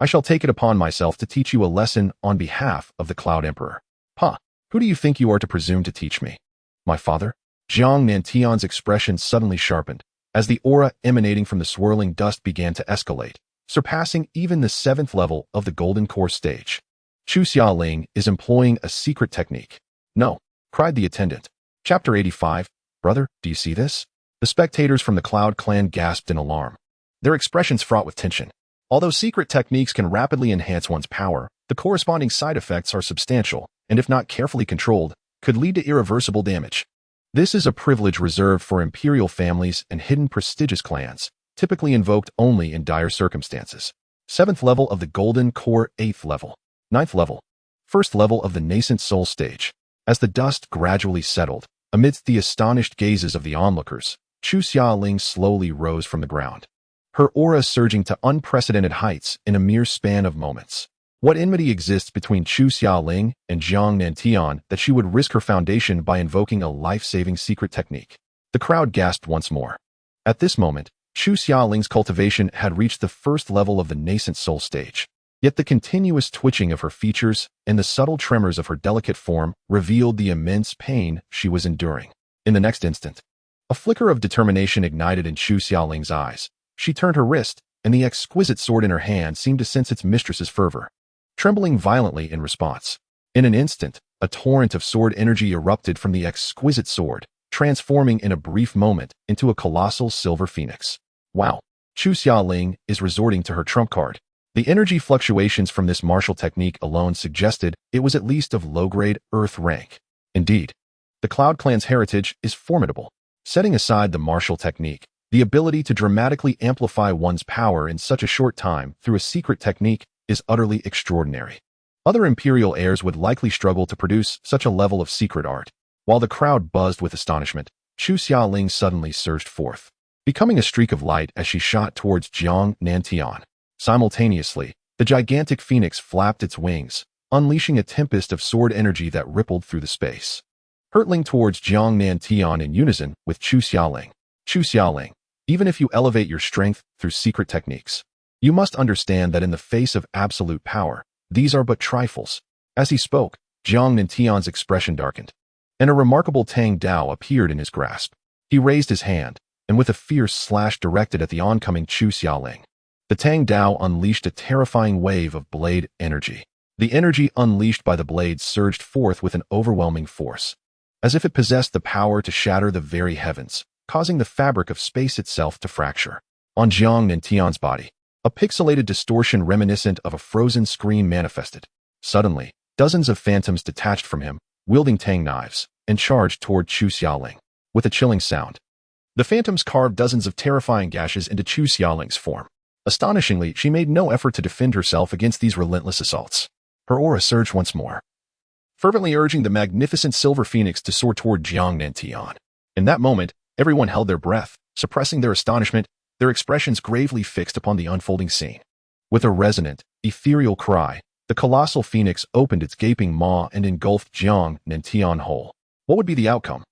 I shall take it upon myself to teach you a lesson on behalf of the Cloud Emperor." "Huh, who do you think you are to presume to teach me? My father?" Jiang Nantian's expression suddenly sharpened, as the aura emanating from the swirling dust began to escalate, surpassing even the 7th level of the Golden Core stage. "Chu Xiaoling is employing a secret technique." "No," cried the attendant. Chapter 85, "Brother, do you see this?" The spectators from the Cloud Clan gasped in alarm, their expressions fraught with tension. Although secret techniques can rapidly enhance one's power, the corresponding side effects are substantial, and if not carefully controlled, could lead to irreversible damage. This is a privilege reserved for imperial families and hidden prestigious clans, typically invoked only in dire circumstances. 7th level of the Golden Core, 8th level, 9th level, 1st level of the nascent soul stage. As the dust gradually settled, amidst the astonished gazes of the onlookers, Chu Xiaoling slowly rose from the ground, her aura surging to unprecedented heights in a mere span of moments. What enmity exists between Chu Xiaoling and Jiang Nantian that she would risk her foundation by invoking a life-saving secret technique? The crowd gasped once more. At this moment, Chu Xiaoling's cultivation had reached the 1st level of the nascent soul stage. Yet the continuous twitching of her features and the subtle tremors of her delicate form revealed the immense pain she was enduring. In the next instant, a flicker of determination ignited in Chu Xiaoling's eyes. She turned her wrist, and the exquisite sword in her hand seemed to sense its mistress's fervor, trembling violently in response. In an instant, a torrent of sword energy erupted from the exquisite sword, transforming in a brief moment into a colossal silver phoenix. Wow! Chu Xiaoling is resorting to her trump card. The energy fluctuations from this martial technique alone suggested it was at least of low-grade earth rank. Indeed, the Cloud Clan's heritage is formidable. Setting aside the martial technique, the ability to dramatically amplify one's power in such a short time through a secret technique is utterly extraordinary. Other imperial heirs would likely struggle to produce such a level of secret art. While the crowd buzzed with astonishment, Chu Xiaoling suddenly surged forth, becoming a streak of light as she shot towards Jiang Nantian. Simultaneously, the gigantic phoenix flapped its wings, unleashing a tempest of sword energy that rippled through the space, hurtling towards Jiang Nantian in unison with Chu Xiaoling. "Chu Xiaoling, even if you elevate your strength through secret techniques, you must understand that in the face of absolute power, these are but trifles." As he spoke, Jiang Nantian's expression darkened, and a remarkable Tang Dao appeared in his grasp. He raised his hand, and with a fierce slash directed at the oncoming Chu Xiaoling, the Tang Dao unleashed a terrifying wave of blade energy. The energy unleashed by the blade surged forth with an overwhelming force, as if it possessed the power to shatter the very heavens, causing the fabric of space itself to fracture. On Jiang Nantian's body, a pixelated distortion reminiscent of a frozen screen manifested. Suddenly, dozens of phantoms detached from him, wielding tang knives, and charged toward Chu Xiaoling. With a chilling sound, the phantoms carved dozens of terrifying gashes into Chu Xiaoling's form. Astonishingly, she made no effort to defend herself against these relentless assaults. Her aura surged once more, fervently urging the magnificent silver phoenix to soar toward Jiang Nantian. In that moment, everyone held their breath, suppressing their astonishment, their expressions gravely fixed upon the unfolding scene. With a resonant, ethereal cry, the colossal phoenix opened its gaping maw and engulfed Jiang Nantian whole. What would be the outcome?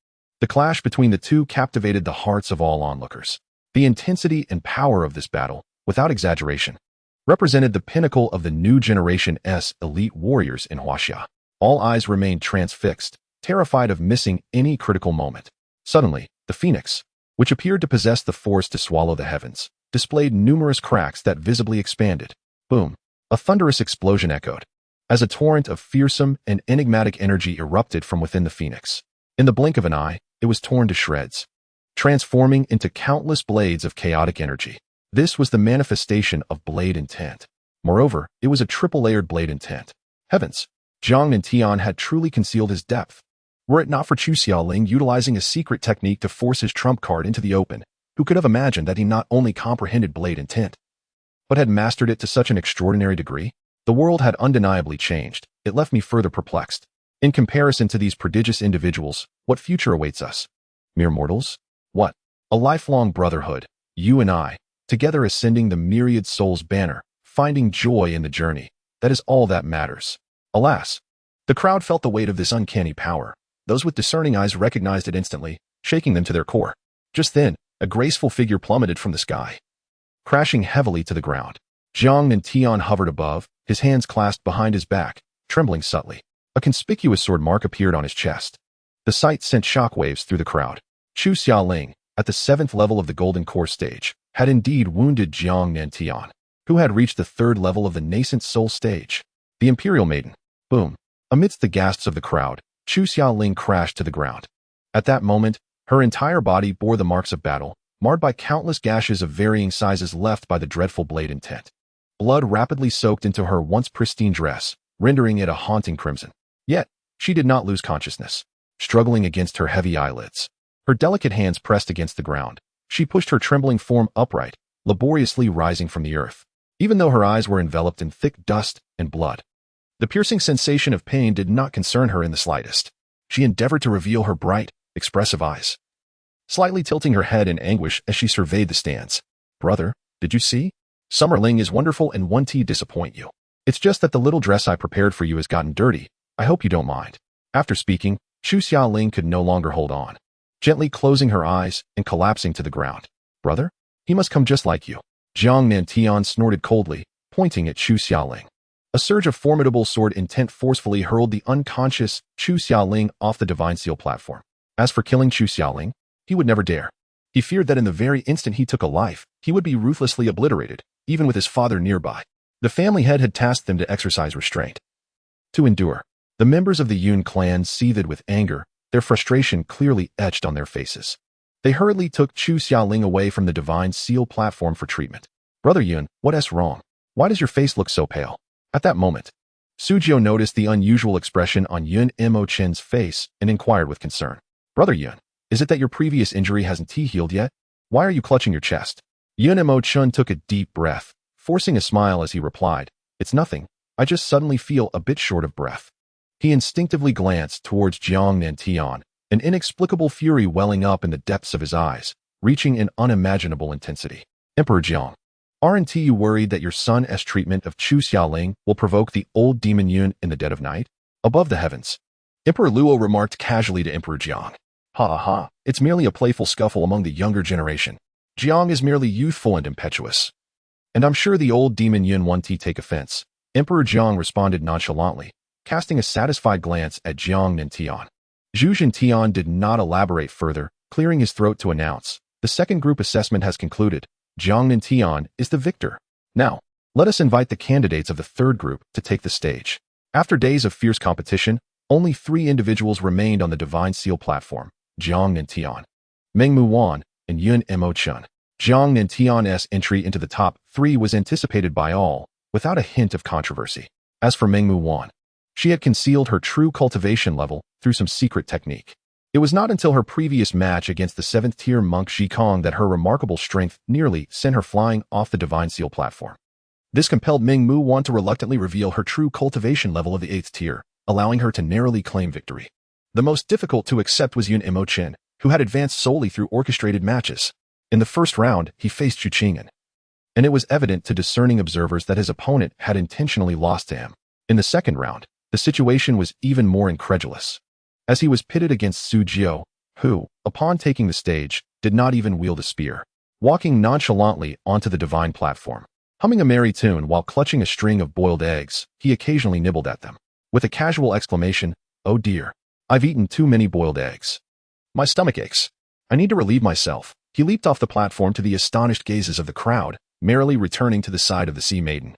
The clash between the two captivated the hearts of all onlookers. The intensity and power of this battle, without exaggeration, represented the pinnacle of the new generation's elite warriors in Huaxia. All eyes remained transfixed, terrified of missing any critical moment. Suddenly, The phoenix, which appeared to possess the force to swallow the heavens, displayed numerous cracks that visibly expanded. Boom! A thunderous explosion echoed, as a torrent of fearsome and enigmatic energy erupted from within the phoenix. In the blink of an eye, it was torn to shreds, transforming into countless blades of chaotic energy. This was the manifestation of blade intent. Moreover, it was a triple-layered blade intent. Heavens! Jiang Nantian had truly concealed his depth. Were it not for Chu Xiaoling utilizing a secret technique to force his trump card into the open, who could have imagined that he not only comprehended blade intent, but had mastered it to such an extraordinary degree? The world had undeniably changed. It left me further perplexed. In comparison to these prodigious individuals, what future awaits us? Mere mortals? What? A lifelong brotherhood, you and I, together ascending the myriad souls' banner, finding joy in the journey. That is all that matters. Alas! The crowd felt the weight of this uncanny power. Those with discerning eyes recognized it instantly, shaking them to their core. Just then, a graceful figure plummeted from the sky, crashing heavily to the ground. Jiang Nantian hovered above, his hands clasped behind his back, trembling subtly. A conspicuous sword mark appeared on his chest. The sight sent shockwaves through the crowd. Chu Xiaoling, at the 7th level of the Golden Core stage, had indeed wounded Jiang Nantian, who had reached the 3rd level of the nascent soul stage. The Imperial Maiden. Boom. Amidst the gasps of the crowd, Chu Xiaoling crashed to the ground. At that moment, her entire body bore the marks of battle, marred by countless gashes of varying sizes left by the dreadful blade intent. Blood rapidly soaked into her once pristine dress, rendering it a haunting crimson. Yet, she did not lose consciousness. Struggling against her heavy eyelids, her delicate hands pressed against the ground, she pushed her trembling form upright, laboriously rising from the earth. Even though her eyes were enveloped in thick dust and blood, the piercing sensation of pain did not concern her in the slightest. She endeavored to reveal her bright, expressive eyes, slightly tilting her head in anguish as she surveyed the stands. Brother, did you see? Summerling is wonderful and won't disappoint you. It's just that the little dress I prepared for you has gotten dirty. I hope you don't mind. After speaking, Chu Xiaoling could no longer hold on, gently closing her eyes and collapsing to the ground. Brother? He must come just like you. Jiang Nantian snorted coldly, pointing at Chu Xiaoling. A surge of formidable sword intent forcefully hurled the unconscious Chu Xiaoling off the Divine Seal platform. As for killing Chu Xiaoling, he would never dare. He feared that in the very instant he took a life, he would be ruthlessly obliterated, even with his father nearby. The family head had tasked them to exercise restraint, to endure. The members of the Yun clan seethed with anger, their frustration clearly etched on their faces. They hurriedly took Chu Xiaoling away from the Divine Seal platform for treatment. Brother Yun, what's wrong? Why does your face look so pale? At that moment, Sujio noticed the unusual expression on Yun Mochen's face and inquired with concern. Brother Yun, is it that your previous injury hasn't healed yet? Why are you clutching your chest? Yun Mochen took a deep breath, forcing a smile as he replied, It's nothing. I just suddenly feel a bit short of breath. He instinctively glanced towards Jiang Nantian, an inexplicable fury welling up in the depths of his eyes, reaching an unimaginable intensity. Emperor Jiang, aren't you worried that your son's treatment of Chu Xiaoling will provoke the old demon Yun in the dead of night? Above the heavens, Emperor Luo remarked casually to Emperor Jiang. Ha ha, it's merely a playful scuffle among the younger generation. Jiang is merely youthful and impetuous. And I'm sure the old demon Yun won't take offense. Emperor Jiang responded nonchalantly, casting a satisfied glance at Jiang Nantian. Zhu Zhentian did not elaborate further, clearing his throat to announce, the second group assessment has concluded. Jiang Nantian is the victor. Now, let us invite the candidates of the third group to take the stage. After days of fierce competition, only 3 individuals remained on the Divine Seal platform, Jiang Nantian, Mengmu Wan, and Yun Mochen. Jiang Nantian's entry into the top 3 was anticipated by all, without a hint of controversy. As for Mengmu Wan, she had concealed her true cultivation level through some secret technique. It was not until her previous match against the 7th-tier monk Zhikong that her remarkable strength nearly sent her flying off the Divine Seal platform. This compelled Mengmu Wan to reluctantly reveal her true cultivation level of the 8th tier, allowing her to narrowly claim victory. The most difficult to accept was Yun Mochen, who had advanced solely through orchestrated matches. In the first round, he faced Chu Qing'an, and it was evident to discerning observers that his opponent had intentionally lost to him. In the second round, the situation was even more incredulous, as he was pitted against Su Jiao, who, upon taking the stage, did not even wield a spear, walking nonchalantly onto the divine platform. Humming a merry tune while clutching a string of boiled eggs, he occasionally nibbled at them. With a casual exclamation, "Oh dear, I've eaten too many boiled eggs. My stomach aches." I need to relieve myself. He leaped off the platform to the astonished gazes of the crowd, merrily returning to the side of the sea maiden.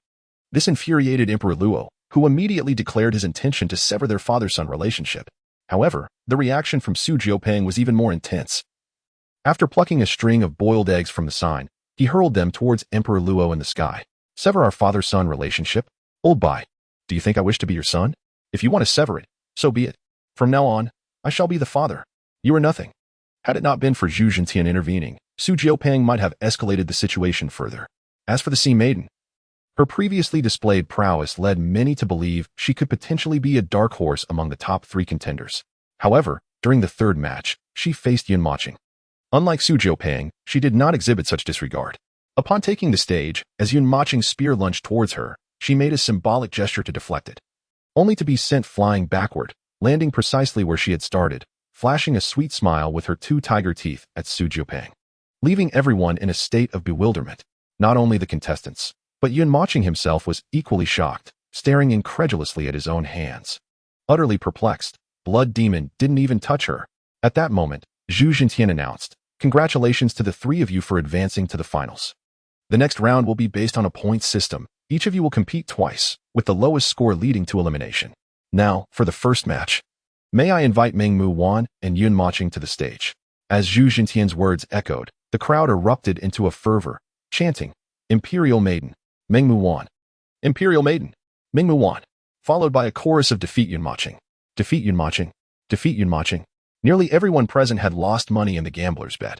This infuriated Emperor Luo, who immediately declared his intention to sever their father-son relationship. However, the reaction from Su Jiupeng was even more intense. After plucking a string of boiled eggs from the sign, he hurled them towards Emperor Luo in the sky. Sever our father-son relationship? Old bye. Do you think I wish to be your son? If you want to sever it, so be it. From now on, I shall be the father. You are nothing. Had it not been for Zhu Zhentian intervening, Su Jiupeng might have escalated the situation further. As for the Sea Maiden, her previously displayed prowess led many to believe she could potentially be a dark horse among the top 3 contenders. However, during the third match, she faced Yun Mochen. Unlike Su Jiupeng, she did not exhibit such disregard. Upon taking the stage, as Yun Mochen's spear lunged towards her, she made a symbolic gesture to deflect it, only to be sent flying backward, landing precisely where she had started, flashing a sweet smile with her 2 tiger teeth at Su Jiupeng, leaving everyone in a state of bewilderment. Not only the contestants, but Yun Mochen himself was equally shocked, staring incredulously at his own hands. Utterly perplexed, Blood Demon didn't even touch her. At that moment, Zhu Zhentian announced, "Congratulations to the 3 of you for advancing to the finals. The next round will be based on a point system. Each of you will compete twice, with the lowest score leading to elimination. Now, for the first match. May I invite Mengmu Wan and Yun Mochen to the stage?" As Zhu Zhentian's words echoed, the crowd erupted into a fervor, chanting, "Imperial Maiden, Mengmu Wan. Imperial Maiden, Mengmu Wan," followed by a chorus of "Defeat Yun Mochen. Defeat Yun Mochen. Defeat Yun Mochen." Nearly everyone present had lost money in the gambler's bet.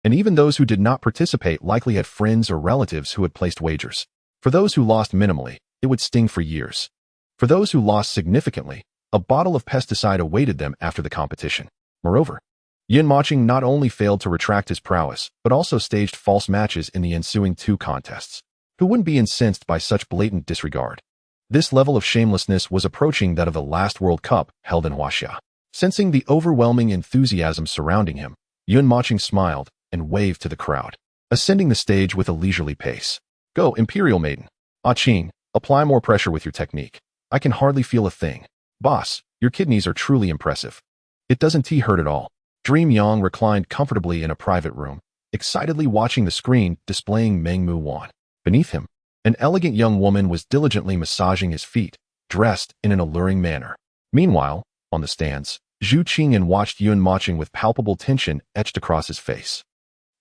And even those who did not participate likely had friends or relatives who had placed wagers. For those who lost minimally, it would sting for years. For those who lost significantly, a bottle of pesticide awaited them after the competition. Moreover, Yun Mochen not only failed to retract his prowess, but also staged false matches in the ensuing 2 contests. Who wouldn't be incensed by such blatant disregard? This level of shamelessness was approaching that of the last World Cup held in Huaxia. Sensing the overwhelming enthusiasm surrounding him, Yun Mochen smiled and waved to the crowd, ascending the stage with a leisurely pace. "Go, Imperial Maiden. Ah Qing, apply more pressure with your technique. I can hardly feel a thing. Boss, your kidneys are truly impressive. It doesn't hurt at all." Dream Yang reclined comfortably in a private room, excitedly watching the screen displaying Mengmu Wan. Beneath him, an elegant young woman was diligently massaging his feet, dressed in an alluring manner. Meanwhile, on the stands, Zhu Qingyan watched Yun Mochen with palpable tension etched across his face.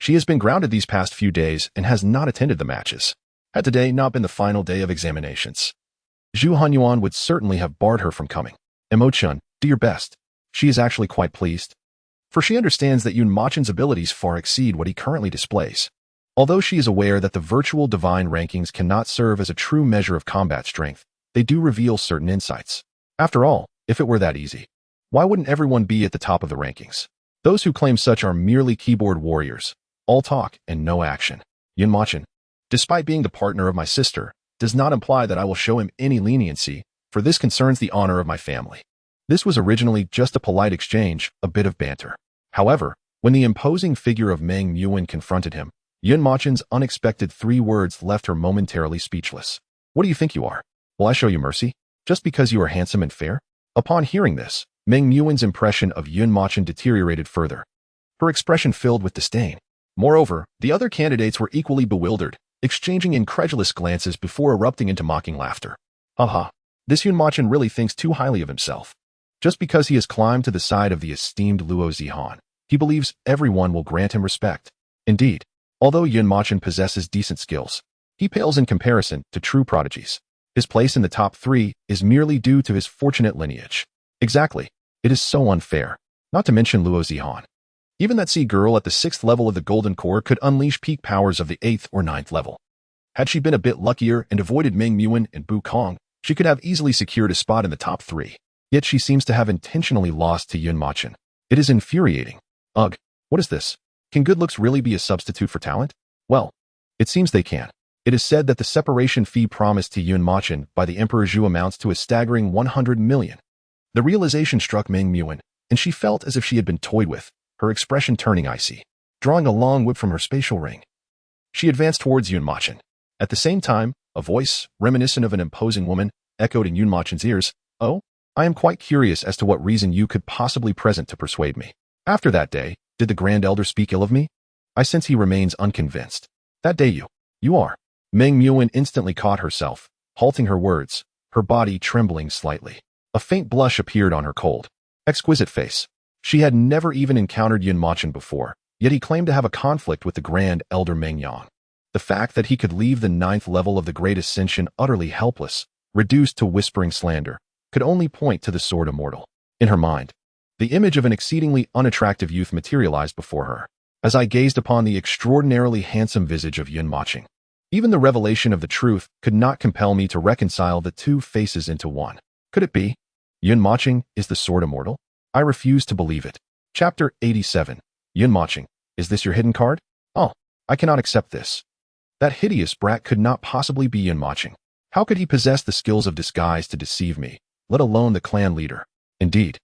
She has been grounded these past few days and has not attended the matches. Had today not been the final day of examinations, Zhu Hanyuan would certainly have barred her from coming. "Mochen, do your best." She is actually quite pleased, for she understands that Yun Mochen's abilities far exceed what he currently displays. Although she is aware that the virtual divine rankings cannot serve as a true measure of combat strength, they do reveal certain insights. After all, if it were that easy, why wouldn't everyone be at the top of the rankings? Those who claim such are merely keyboard warriors, all talk and no action. Yun Mochen, despite being the partner of my sister, does not imply that I will show him any leniency, for this concerns the honor of my family. This was originally just a polite exchange, a bit of banter. However, when the imposing figure of Meng Muan confronted him, Yun Mochen's unexpected 3 words left her momentarily speechless. "What do you think you are? Will I show you mercy? Just because you are handsome and fair?" Upon hearing this, Meng Muan's impression of Yun Mochen deteriorated further. Her expression filled with disdain. Moreover, the other candidates were equally bewildered, exchanging incredulous glances before erupting into mocking laughter. Haha, this Yun Mochen really thinks too highly of himself. Just because he has climbed to the side of the esteemed Luo Zihan, he believes everyone will grant him respect. Indeed, although Yun Mochen possesses decent skills, he pales in comparison to true prodigies. His place in the top 3 is merely due to his fortunate lineage. Exactly. It is so unfair. Not to mention Luo Zihan. Even that sea girl at the 6th level of the Golden Core could unleash peak powers of the 8th or 9th level. Had she been a bit luckier and avoided Meng Muan and Bu Kong, she could have easily secured a spot in the top 3. Yet she seems to have intentionally lost to Yun Mochen. It is infuriating. Ugh, what is this? Can good looks really be a substitute for talent? Well, it seems they can. It is said that the separation fee promised to Yun Mochen by the Emperor Zhu amounts to a staggering 100 million. The realization struck Meng Muan, and she felt as if she had been toyed with, her expression turning icy. Drawing a long whip from her spatial ring, she advanced towards Yun Mochen. At the same time, a voice, reminiscent of an imposing woman, echoed in Yun Mochen's ears. "Oh, I am quite curious as to what reason you could possibly present to persuade me." After that day, Did the Grand Elder speak ill of me? I sense he remains unconvinced. That day you are. Meng Yuan instantly caught herself, halting her words, her body trembling slightly. A faint blush appeared on her cold, exquisite face. She had never even encountered Yun Mochen before, yet he claimed to have a conflict with the Grand Elder Meng Yang. The fact that he could leave the 9th level of the Great Ascension utterly helpless, reduced to whispering slander, could only point to the sword immortal. In her mind, the image of an exceedingly unattractive youth materialized before her, as I gazed upon the extraordinarily handsome visage of Yun Mochen. Even the revelation of the truth could not compel me to reconcile the two faces into one. Could it be? Yun Mochen is the sword immortal? I refuse to believe it. Chapter 87. Yun Mochen, is this your hidden card? Oh, I cannot accept this. That hideous brat could not possibly be Yun Mochen. How could he possess the skills of disguise to deceive me, let alone the clan leader? Indeed,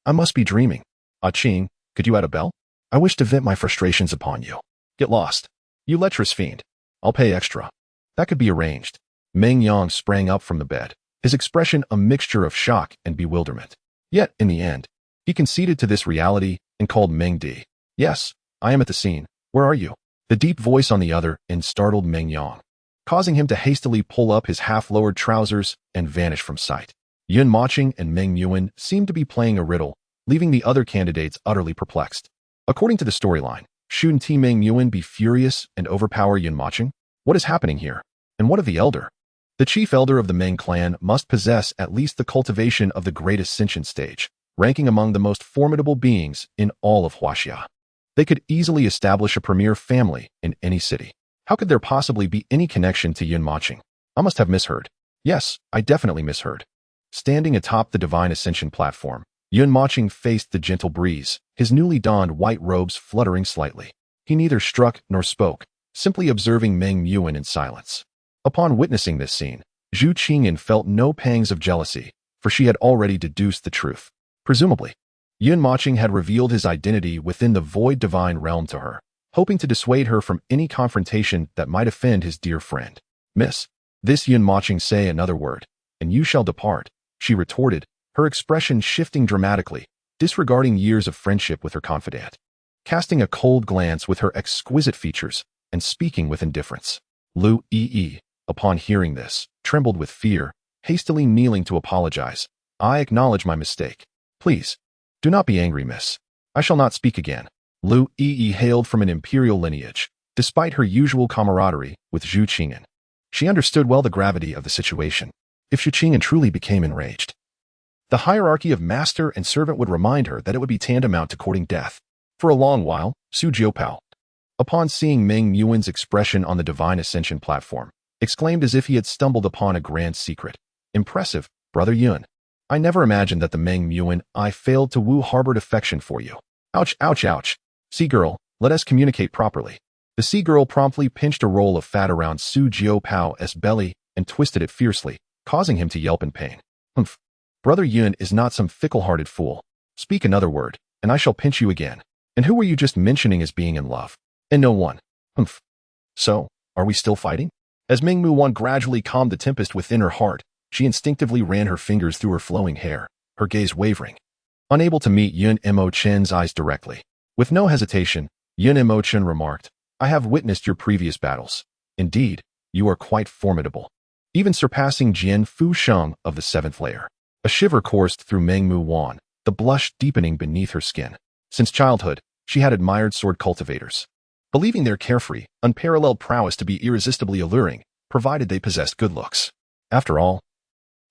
I must be dreaming. Ah Ching, could you add a bell? I wish to vent my frustrations upon you. Get lost. You lecherous fiend. I'll pay extra. That could be arranged. Meng Yang sprang up from the bed, his expression a mixture of shock and bewilderment. Yet, in the end, he conceded to this reality and called Meng Di. Yes, I am at the scene. Where are you? The deep voice on the other end startled Meng Yang, causing him to hastily pull up his half-lowered trousers and vanish from sight. Yun Mochen and Meng Yuan seemed to be playing a riddle, leaving the other candidates utterly perplexed. According to the storyline, shouldn't Meng Yuan be furious and overpower Yun Mochen? What is happening here? And what of the elder? The chief elder of the Meng clan must possess at least the cultivation of the Great Ascension stage, ranking among the most formidable beings in all of Huaxia. They could easily establish a premier family in any city. How could there possibly be any connection to Yun Mochen? I must have misheard. Yes, I definitely misheard. Standing atop the Divine Ascension platform, Yun Mochen faced the gentle breeze, his newly donned white robes fluttering slightly. He neither struck nor spoke, simply observing Meng Yuan in silence. Upon witnessing this scene, Zhu Qingyan felt no pangs of jealousy, for she had already deduced the truth. Presumably, Yun Mochen had revealed his identity within the void divine realm to her, hoping to dissuade her from any confrontation that might offend his dear friend. Miss, this Yun Mochen say another word, and you shall depart, she retorted, her expression shifting dramatically, disregarding years of friendship with her confidant. Casting a cold glance with her exquisite features, and speaking with indifference. Lu Yi, upon hearing this, trembled with fear, hastily kneeling to apologize. I acknowledge my mistake. Please, do not be angry, miss. I shall not speak again. Lu Yi hailed from an imperial lineage, despite her usual camaraderie with Zhu Qingyan. She understood well the gravity of the situation. If Zhu Qingyan truly became enraged, the hierarchy of master and servant would remind her that it would be tantamount to courting death. For a long while, Su Jiupao, upon seeing Meng Yuan's expression on the Divine Ascension platform, exclaimed as if he had stumbled upon a grand secret. Impressive, Brother Yun. I never imagined that the Meng Yuan I failed to woo harbored affection for you. Ouch, ouch, ouch. Sea girl, let us communicate properly. The sea girl promptly pinched a roll of fat around Su Jiupao's belly and twisted it fiercely, causing him to yelp in pain. Humph. Brother Yun is not some fickle-hearted fool. Speak another word, and I shall pinch you again. And who were you just mentioning as being in love? And no one. Humph. So, are we still fighting? As Meng Yuan gradually calmed the tempest within her heart, she instinctively ran her fingers through her flowing hair, her gaze wavering. Unable to meet Yun Mochen's eyes directly. With no hesitation, Yun Mochen remarked, I have witnessed your previous battles. Indeed, you are quite formidable, even surpassing Jian Fu Sheng of the 7th layer. A shiver coursed through Meng Yuan, the blush deepening beneath her skin. Since childhood, she had admired sword cultivators, believing their carefree, unparalleled prowess to be irresistibly alluring, provided they possessed good looks. After all,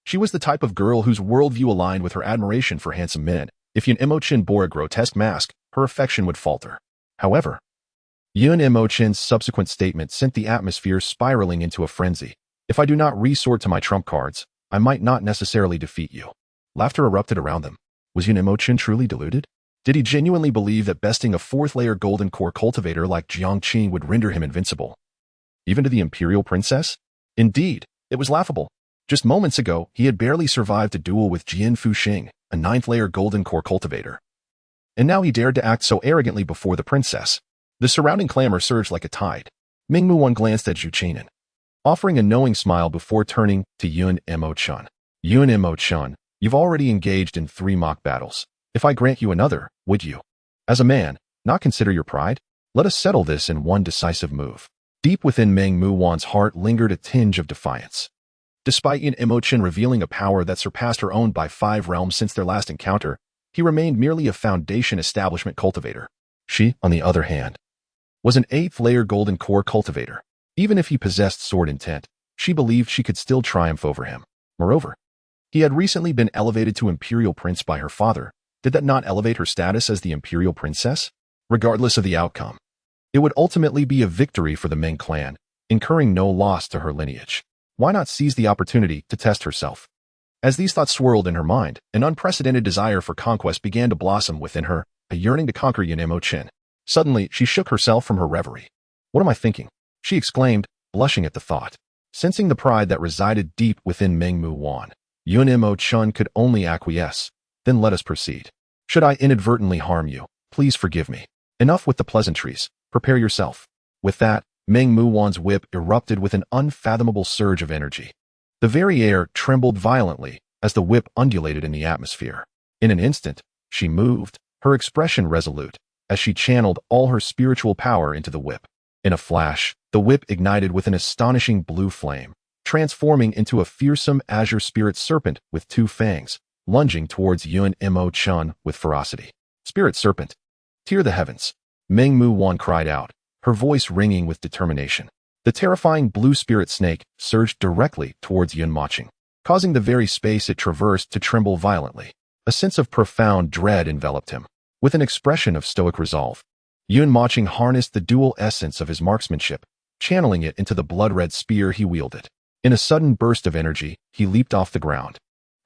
she was the type of girl whose worldview aligned with her admiration for handsome men. If Yun Mochen bore a grotesque mask, her affection would falter. However, Yun Mochen's subsequent statement sent the atmosphere spiraling into a frenzy. If I do not resort to my trump cards, I might not necessarily defeat you. Laughter erupted around them. Was Yun Mochen truly deluded? Did he genuinely believe that besting a 4th-layer golden core cultivator like Jiang Qing would render him invincible? Even to the imperial princess? Indeed, it was laughable. Just moments ago, he had barely survived a duel with Jian Fuxing, a 9th-layer golden core cultivator. And now he dared to act so arrogantly before the princess. The surrounding clamor surged like a tide. Meng Yuan glanced at Zhu Qingyan, offering a knowing smile before turning to Yun Mochen. Yun Mochen, you've already engaged in 3 mock battles. If I grant you another, would you? As a man, not consider your pride? Let us settle this in one decisive move. Deep within Meng Muwan's heart lingered a tinge of defiance. Despite Yin Mochen revealing a power that surpassed her own by 5 realms since their last encounter, he remained merely a foundation establishment cultivator. She, on the other hand, was an 8th-layer golden core cultivator. Even if he possessed sword intent, she believed she could still triumph over him. Moreover, he had recently been elevated to imperial prince by her father. Did that not elevate her status as the imperial princess? Regardless of the outcome, it would ultimately be a victory for the Meng clan, incurring no loss to her lineage. Why not seize the opportunity to test herself? As these thoughts swirled in her mind, an unprecedented desire for conquest began to blossom within her, a yearning to conquer Yin Mochen. Suddenly, she shook herself from her reverie. What am I thinking? She exclaimed, blushing at the thought. Sensing the pride that resided deep within Meng Muwan, Yin Mochen could only acquiesce. Then let us proceed. Should I inadvertently harm you, please forgive me. Enough with the pleasantries. Prepare yourself. With that, Meng Muwan's whip erupted with an unfathomable surge of energy. The very air trembled violently as the whip undulated in the atmosphere. In an instant, she moved, her expression resolute, as she channeled all her spiritual power into the whip. In a flash, the whip ignited with an astonishing blue flame, transforming into a fearsome azure spirit serpent with 2 fangs, lunging towards Yin Mochen with ferocity. Spirit serpent, tear the heavens! Meng Muwan cried out, her voice ringing with determination. The terrifying blue spirit snake surged directly towards Yin Mochen, causing the very space it traversed to tremble violently. A sense of profound dread enveloped him. With an expression of stoic resolve, Yin Mochen harnessed the dual essence of his marksmanship, channeling it into the blood-red spear he wielded. In a sudden burst of energy, he leaped off the ground,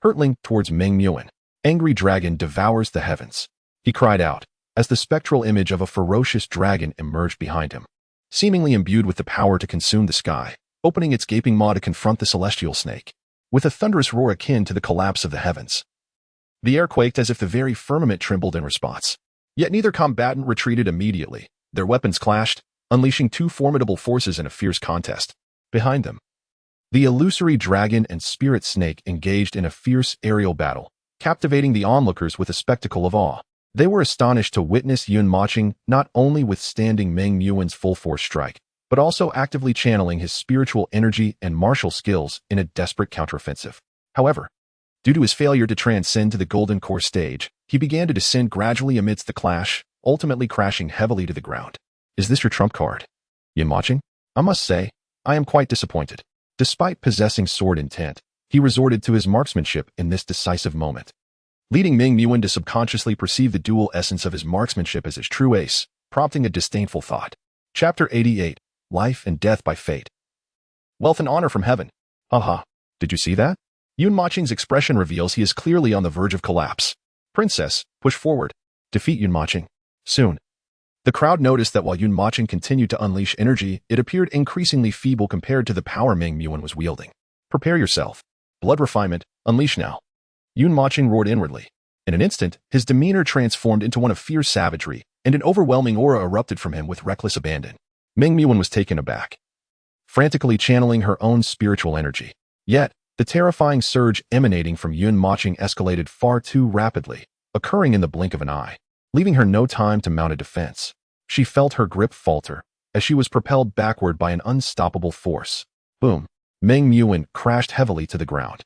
hurtling towards Meng Muwan. Angry dragon devours the heavens, he cried out, as the spectral image of a ferocious dragon emerged behind him, seemingly imbued with the power to consume the sky, opening its gaping maw to confront the celestial snake. With a thunderous roar akin to the collapse of the heavens, the air quaked as if the very firmament trembled in response. Yet neither combatant retreated immediately. Their weapons clashed, unleashing 2 formidable forces in a fierce contest. Behind them, the illusory dragon and spirit snake engaged in a fierce aerial battle, captivating the onlookers with a spectacle of awe. They were astonished to witness Yin Mochen not only withstanding Meng Muwan's full-force strike, but also actively channeling his spiritual energy and martial skills in a desperate counteroffensive. However, due to his failure to transcend to the Golden Core stage, he began to descend gradually amidst the clash, ultimately crashing heavily to the ground. Is this your trump card, Yin Mochen? I must say, I am quite disappointed. Despite possessing sword intent, he resorted to his marksmanship in this decisive moment, leading Meng Muwan to subconsciously perceive the dual essence of his marksmanship as his true ace, prompting a disdainful thought. Chapter 88, Life and Death by Fate. Wealth and honor from heaven. Haha, did you see that? Yin Mochen's expression reveals he is clearly on the verge of collapse. Princess, push forward. Defeat Yin Mochen. Soon. The crowd noticed that while Yin Mochen continued to unleash energy, it appeared increasingly feeble compared to the power Meng Muwan was wielding. Prepare yourself. Blood refinement, unleash now. Yin Mochen roared inwardly. In an instant, his demeanor transformed into one of fierce savagery, and an overwhelming aura erupted from him with reckless abandon. Meng Muwan was taken aback, frantically channeling her own spiritual energy. Yet, the terrifying surge emanating from Yin Mochen escalated far too rapidly, occurring in the blink of an eye, leaving her no time to mount a defense. She felt her grip falter as she was propelled backward by an unstoppable force. Boom! Meng Muwan crashed heavily to the ground,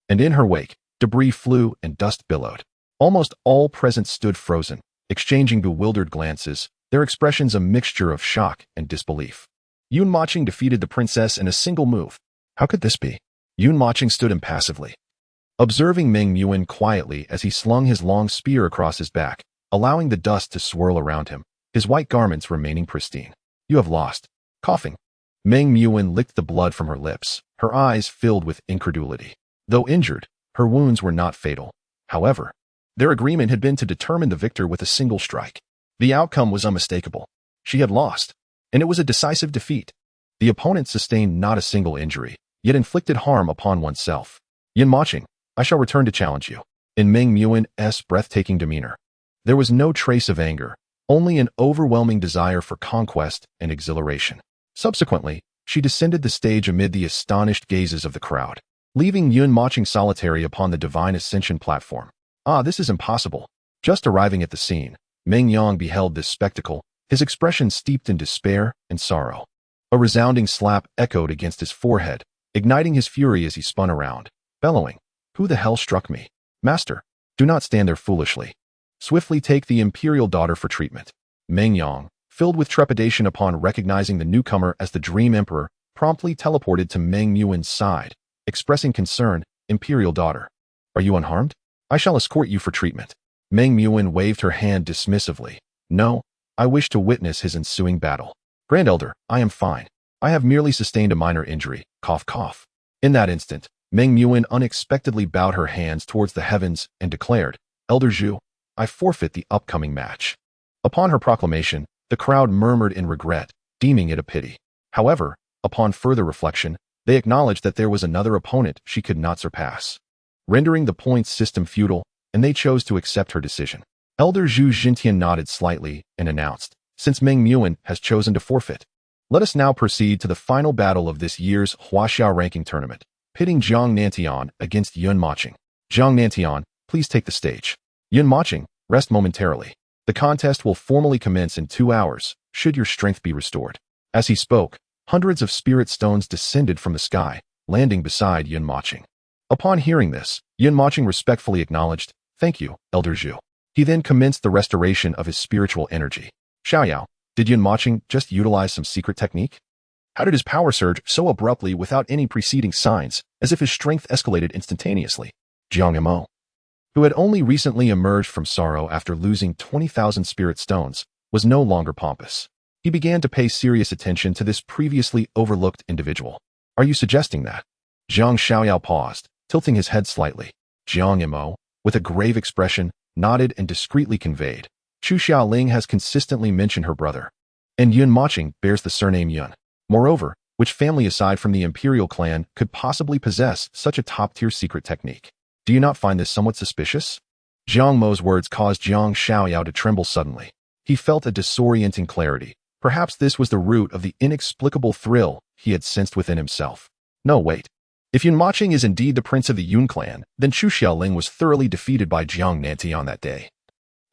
and in her wake, debris flew and dust billowed. Almost all present stood frozen, exchanging bewildered glances, their expressions a mixture of shock and disbelief. Yin Mochen defeated the princess in a single move. How could this be? Yin Mochen stood impassively, observing Meng Muwan quietly as he slung his long spear across his back, allowing the dust to swirl around him, his white garments remaining pristine. You have lost. Coughing, Meng Muwan licked the blood from her lips, her eyes filled with incredulity. Though injured, her wounds were not fatal. However, their agreement had been to determine the victor with a single strike. The outcome was unmistakable. She had lost, and it was a decisive defeat. The opponent sustained not a single injury, yet inflicted harm upon oneself. Yin Mochen, I shall return to challenge you. In Meng Muwan's breathtaking demeanor, there was no trace of anger, only an overwhelming desire for conquest and exhilaration. Subsequently, she descended the stage amid the astonished gazes of the crowd, leaving Yin Mochen solitary upon the divine ascension platform. Ah, this is impossible. Just arriving at the scene, Meng Yang beheld this spectacle, his expression steeped in despair and sorrow. A resounding slap echoed against his forehead, igniting his fury as he spun around, bellowing, "Who the hell struck me? Master, do not stand there foolishly. Swiftly take the imperial daughter for treatment." Meng Yang, filled with trepidation upon recognizing the newcomer as the Dream Emperor, promptly teleported to Meng Yuan's side, expressing concern, "Imperial daughter, are you unharmed? I shall escort you for treatment." Meng Yuan waved her hand dismissively. "No, I wish to witness his ensuing battle." "Grand Elder, I am fine. I have merely sustained a minor injury, cough cough." In that instant, Meng Yuan unexpectedly bowed her hands towards the heavens and declared, "Elder Zhu, I forfeit the upcoming match." Upon her proclamation, the crowd murmured in regret, deeming it a pity. However, upon further reflection, they acknowledged that there was another opponent she could not surpass, rendering the points system futile, and they chose to accept her decision. Elder Zhu Jintian nodded slightly and announced, "Since Meng Yuan has chosen to forfeit, let us now proceed to the final battle of this year's Huaxiao ranking tournament, pitting Zhang Nantian against Yun Mochen. Zhang Nantian, please take the stage. Yun Mochen, rest momentarily. The contest will formally commence in 2 hours, should your strength be restored." As he spoke, hundreds of spirit stones descended from the sky, landing beside Yun Mochen. Upon hearing this, Yun Mochen respectfully acknowledged, "Thank you, Elder Zhu." He then commenced the restoration of his spiritual energy. Xiaoyao, did Yun Mochen just utilize some secret technique? How did his power surge so abruptly without any preceding signs, as if his strength escalated instantaneously? Jiang Mo, who had only recently emerged from sorrow after losing 20,000 spirit stones, was no longer pompous. He began to pay serious attention to this previously overlooked individual. "Are you suggesting that?" Zhang Xiaoyao paused, tilting his head slightly. Jiang Mo, with a grave expression, nodded and discreetly conveyed, "Chu Xiaoling has consistently mentioned her brother, and Yun Mochen bears the surname Yun. Moreover, which family aside from the imperial clan could possibly possess such a top-tier secret technique? Do you not find this somewhat suspicious?" Jiang Mo's words caused Zhang Xiaoyao to tremble suddenly. He felt a disorienting clarity. Perhaps this was the root of the inexplicable thrill he had sensed within himself. No, wait. If Yun Mochen is indeed the prince of the Yun clan, then Chu Xiaoling was thoroughly defeated by Jiang Nantian that day.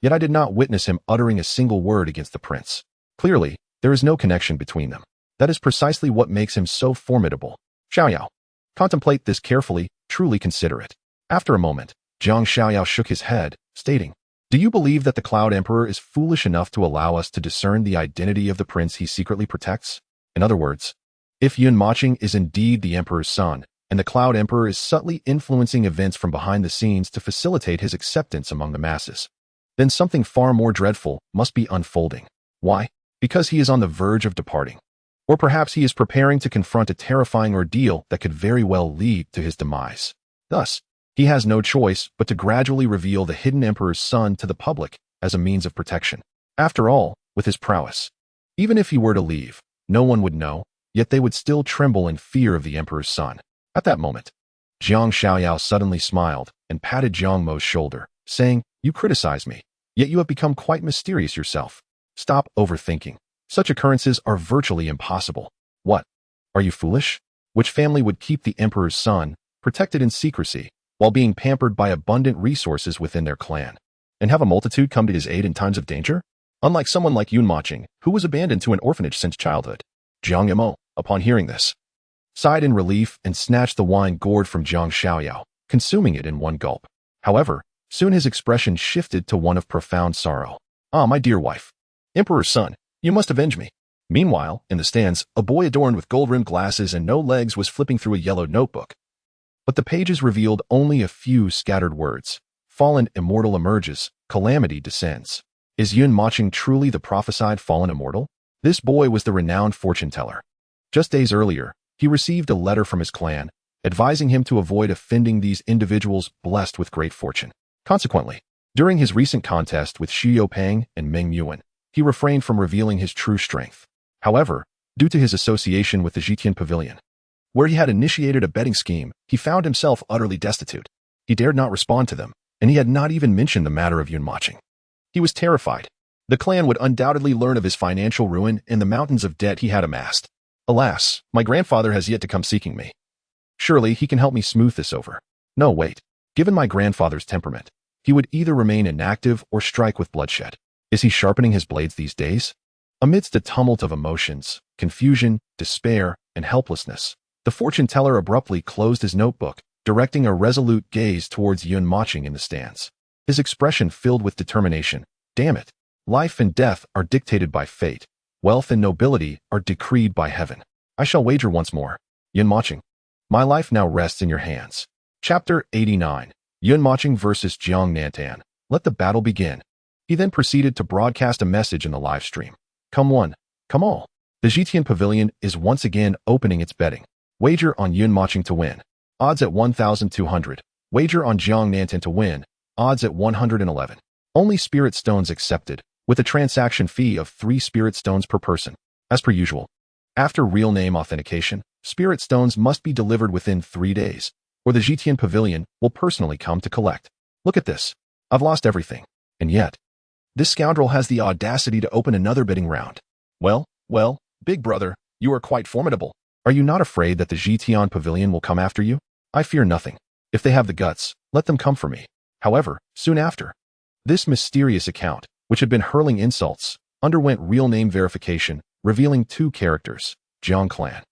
Yet I did not witness him uttering a single word against the prince. Clearly, there is no connection between them. That is precisely what makes him so formidable. Xiaoyao, contemplate this carefully, truly consider it. After a moment, Zhang Xiaoyao shook his head, stating, "Do you believe that the Cloud Emperor is foolish enough to allow us to discern the identity of the prince he secretly protects? In other words, if Yun Mochen is indeed the Emperor's son, and the Cloud Emperor is subtly influencing events from behind the scenes to facilitate his acceptance among the masses, then something far more dreadful must be unfolding. Why? Because he is on the verge of departing. Or perhaps he is preparing to confront a terrifying ordeal that could very well lead to his demise. Thus, he has no choice but to gradually reveal the hidden Emperor's son to the public as a means of protection. After all, with his prowess, even if he were to leave, no one would know, yet they would still tremble in fear of the Emperor's son." At that moment, Jiang Xiaoyao suddenly smiled and patted Jiang Mo's shoulder, saying, "You criticize me, yet you have become quite mysterious yourself. Stop overthinking. Such occurrences are virtually impossible. What? Are you foolish? Which family would keep the Emperor's son, protected in secrecy, while being pampered by abundant resources within their clan, and have a multitude come to his aid in times of danger? Unlike someone like Yun Mochen, who was abandoned to an orphanage since childhood." Jiang Mo, upon hearing this, sighed in relief and snatched the wine gourd from Zhang Xiaoyao, consuming it in one gulp. However, soon his expression shifted to one of profound sorrow. "Ah, my dear wife, Emperor's son, you must avenge me." Meanwhile, in the stands, a boy adorned with gold-rimmed glasses and no legs was flipping through a yellow notebook. But the pages revealed only a few scattered words. "Fallen immortal emerges, calamity descends." Is Yun Mochen truly the prophesied fallen immortal? This boy was the renowned fortune teller. Just days earlier, he received a letter from his clan, advising him to avoid offending these individuals blessed with great fortune. Consequently, during his recent contest with Xu Youpang and Meng Yuan, he refrained from revealing his true strength. However, due to his association with the Zhitian Pavilion, where he had initiated a betting scheme, he found himself utterly destitute. He dared not respond to them, and he had not even mentioned the matter of Yun Mochen. He was terrified. The clan would undoubtedly learn of his financial ruin and the mountains of debt he had amassed. Alas, my grandfather has yet to come seeking me. Surely he can help me smooth this over. No, wait. Given my grandfather's temperament, he would either remain inactive or strike with bloodshed. Is he sharpening his blades these days? Amidst a tumult of emotions, confusion, despair, and helplessness, the fortune teller abruptly closed his notebook, directing a resolute gaze towards Yun Mochen in the stands. His expression filled with determination. Damn it! Life and death are dictated by fate. Wealth and nobility are decreed by heaven. I shall wager once more. Yun Mochen. My life now rests in your hands. Chapter 89. Yun Mochen vs. Jiang Nantan. Let the battle begin. He then proceeded to broadcast a message in the live stream. Come one, come all. The Zhitian Pavilion is once again opening its betting. Wager on Yun Mochen to win. Odds at 1,200. Wager on Jiang Nantan to win. Odds at 111. Only spirit stones accepted, with a transaction fee of 3 spirit stones per person. As per usual. After real name authentication, spirit stones must be delivered within 3 days, or the Zhitian Pavilion will personally come to collect. Look at this. I've lost everything. And yet, this scoundrel has the audacity to open another bidding round. Well, big brother, you are quite formidable. Are you not afraid that the Zhitian Pavilion will come after you? I fear nothing. If they have the guts, let them come for me. However, soon after, this mysterious account, which had been hurling insults, underwent real name verification, revealing 2 characters, Jiang Clan.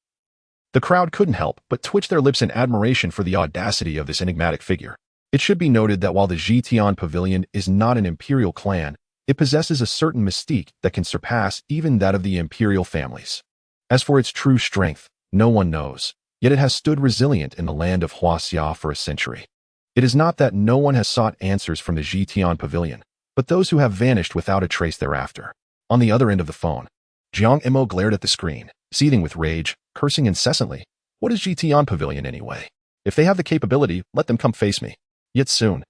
The crowd couldn't help but twitch their lips in admiration for the audacity of this enigmatic figure. It should be noted that while the Zhitian Pavilion is not an imperial clan, it possesses a certain mystique that can surpass even that of the imperial families. As for its true strength, no one knows, yet it has stood resilient in the land of Huaxia for a century. It is not that no one has sought answers from the Zhitian Pavilion, but those who have vanished without a trace thereafter. On the other end of the phone, Zhang Emo glared at the screen, seething with rage, cursing incessantly. What is Zhitian Pavilion anyway? If they have the capability, let them come face me. Yet soon.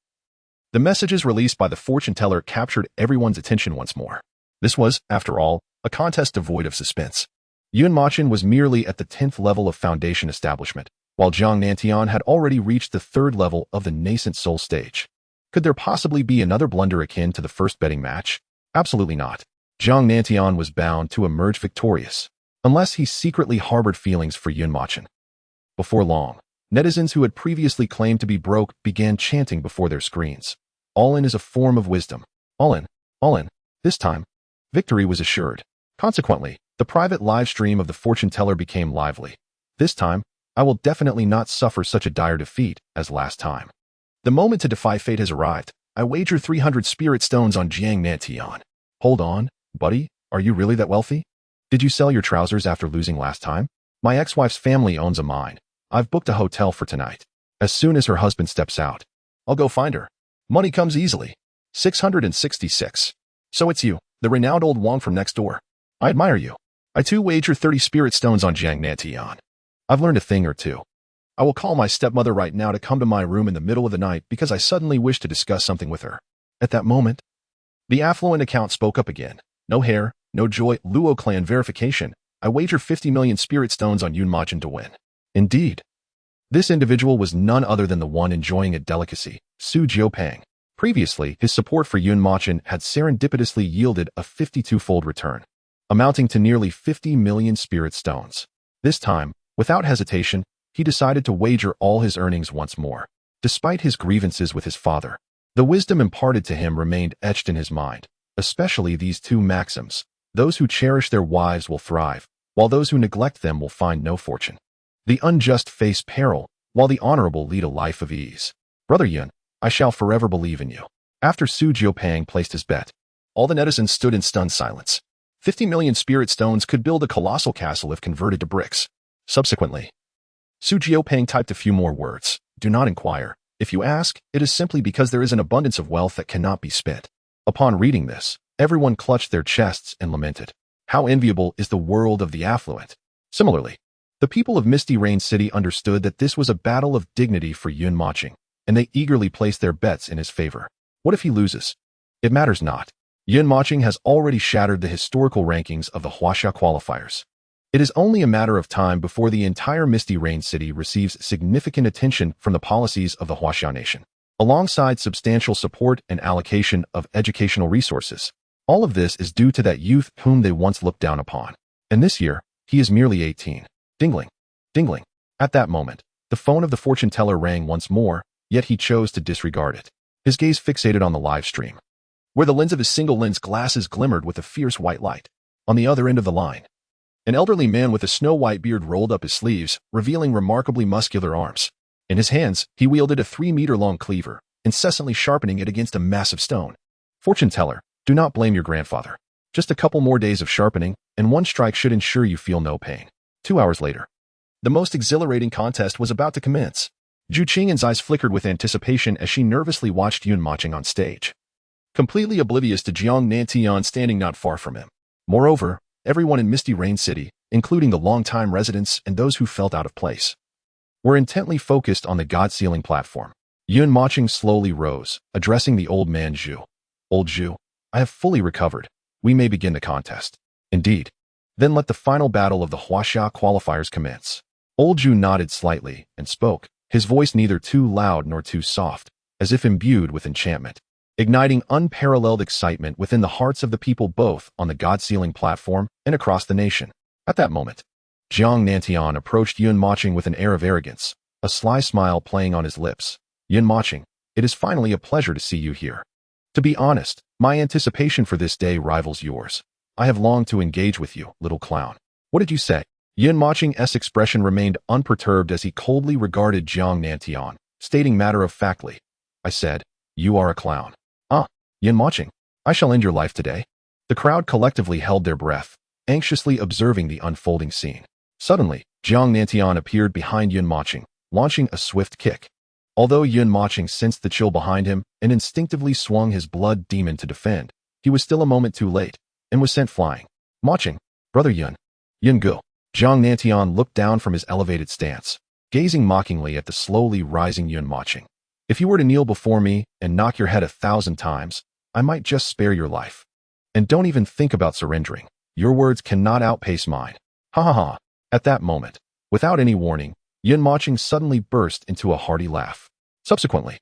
The messages released by the fortune teller captured everyone's attention once more. This was, after all, a contest devoid of suspense. Yun Mochen was merely at the 10th level of foundation establishment, while Jiang Nantian had already reached the 3rd level of the nascent soul stage. Could there possibly be another blunder akin to the first betting match? Absolutely not. Jiang Nantian was bound to emerge victorious, unless he secretly harbored feelings for Yun Mochen. Before long, netizens who had previously claimed to be broke began chanting before their screens. All in is a form of wisdom. All in. This time, victory was assured. Consequently, the private live stream of the fortune teller became lively. This time, I will definitely not suffer such a dire defeat as last time. The moment to defy fate has arrived. I wager 300 spirit stones on Jiang Nantian. Hold on, buddy, are you really that wealthy? Did you sell your trousers after losing last time? My ex-wife's family owns a mine. I've booked a hotel for tonight. As soon as her husband steps out, I'll go find her. Money comes easily. 666. So it's you, the renowned old Wong from next door. I admire you. I too wager 30 spirit stones on Jiang Nantian. I've learned a thing or two. I will call my stepmother right now to come to my room in the middle of the night because I suddenly wish to discuss something with her. At that moment, the affluent account spoke up again. No hair, no joy, Luo clan verification. I wager 50 million spirit stones on Yun Mochen to win. Indeed. This individual was none other than the one enjoying a delicacy, Su Jiopang. Previously, his support for Yun Mochen had serendipitously yielded a 52-fold return, amounting to nearly 50 million spirit stones. This time, without hesitation, he decided to wager all his earnings once more. Despite his grievances with his father, the wisdom imparted to him remained etched in his mind, especially these 2 maxims. Those who cherish their wives will thrive, while those who neglect them will find no fortune. The unjust face peril, while the honorable lead a life of ease. Brother Yun, I shall forever believe in you. After Su Jiopang placed his bet, all the netizens stood in stunned silence. 50 million spirit stones could build a colossal castle if converted to bricks. Subsequently, Su Jiopang typed a few more words. Do not inquire. If you ask, it is simply because there is an abundance of wealth that cannot be spent. Upon reading this, everyone clutched their chests and lamented. How enviable is the world of the affluent. Similarly, the people of Misty Rain City understood that this was a battle of dignity for Yun Mochen, and they eagerly placed their bets in his favor. What if he loses? It matters not. Yun Mochen has already shattered the historical rankings of the Huaxia qualifiers. It is only a matter of time before the entire Misty Rain City receives significant attention from the policies of the Huaxia nation, alongside substantial support and allocation of educational resources. All of this is due to that youth whom they once looked down upon. And this year, he is merely 18. Dingling. Dingling. At that moment, the phone of the fortune teller rang once more, yet he chose to disregard it. His gaze fixated on the live stream. where the lens of his single-lens glasses glimmered with a fierce white light. On the other end of the line, an elderly man with a snow-white beard rolled up his sleeves, revealing remarkably muscular arms. In his hands, he wielded a 3-meter-long cleaver, incessantly sharpening it against a massive stone. Fortune teller, do not blame your grandfather. Just a couple more days of sharpening, and one strike should ensure you feel no pain. 2 hours later, the most exhilarating contest was about to commence. Zhu Qingyan's eyes flickered with anticipation as she nervously watched Yun Mochen on stage, completely oblivious to Jiang Nantian standing not far from him. Moreover, everyone in Misty Rain City, including the long-time residents and those who felt out of place, were intently focused on the god-sealing platform. Yun Mochen slowly rose, addressing the old man Zhu. Old Zhu, I have fully recovered. We may begin the contest. Indeed. Then let the final battle of the Huaxia qualifiers commence. Old Zhu nodded slightly and spoke, his voice neither too loud nor too soft, as if imbued with enchantment, igniting unparalleled excitement within the hearts of the people both on the god-sealing platform and across the nation. At that moment, Jiang Nantian approached Yun Mochen with an air of arrogance, a sly smile playing on his lips. Yun Mochen, it is finally a pleasure to see you here. To be honest, my anticipation for this day rivals yours. I have longed to engage with you, little clown. What did you say? Yun Mochen's expression remained unperturbed as he coldly regarded Jiang Nantian, stating matter-of-factly, I said, you are a clown. Ah, Yun Mochen, I shall end your life today. The crowd collectively held their breath, anxiously observing the unfolding scene. Suddenly, Jiang Nantian appeared behind Yun Mochen, launching a swift kick. Although Yun Mochen sensed the chill behind him and instinctively swung his blood demon to defend, he was still a moment too late, and was sent flying. Mochen, brother Yun. Yun Gu. Jiang Nantian looked down from his elevated stance, gazing mockingly at the slowly rising Yun Mochen. If you were to kneel before me and knock your head 1,000 times, I might just spare your life. And don't even think about surrendering. Your words cannot outpace mine. Ha ha ha. At that moment, without any warning, Yun Mochen suddenly burst into a hearty laugh. Subsequently,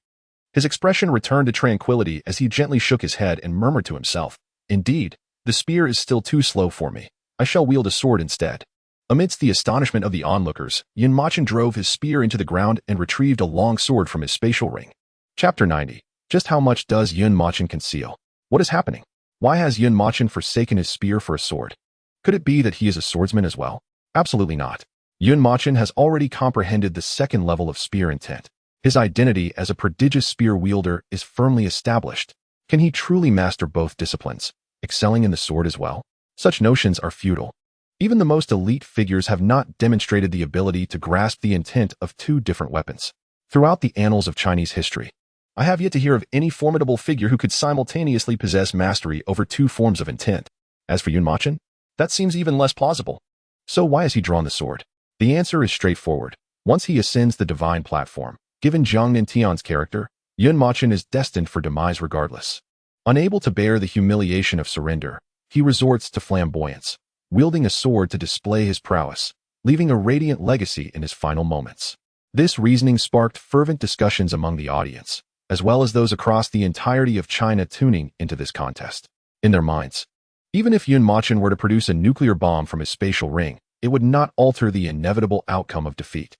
his expression returned to tranquility as he gently shook his head and murmured to himself, Indeed, the spear is still too slow for me. I shall wield a sword instead. Amidst the astonishment of the onlookers, Yun Mochen drove his spear into the ground and retrieved a long sword from his spatial ring. Chapter 90. Just how much does Yun Mochen conceal? What is happening? Why has Yun Mochen forsaken his spear for a sword? Could it be that he is a swordsman as well? Absolutely not. Yun Mochen has already comprehended the second level of spear intent. His identity as a prodigious spear wielder is firmly established. Can he truly master both disciplines, excelling in the sword as well? Such notions are futile. Even the most elite figures have not demonstrated the ability to grasp the intent of two different weapons. Throughout the annals of Chinese history, I have yet to hear of any formidable figure who could simultaneously possess mastery over two forms of intent. As for Yun Mochen, that seems even less plausible. So why has he drawn the sword? The answer is straightforward. Once he ascends the divine platform, given Jiang Nantian's character, Yun Mochen is destined for demise regardless. Unable to bear the humiliation of surrender, he resorts to flamboyance, wielding a sword to display his prowess, leaving a radiant legacy in his final moments. This reasoning sparked fervent discussions among the audience, as well as those across the entirety of China tuning into this contest. In their minds, even if Yun Mochen were to produce a nuclear bomb from his spatial ring, it would not alter the inevitable outcome of defeat.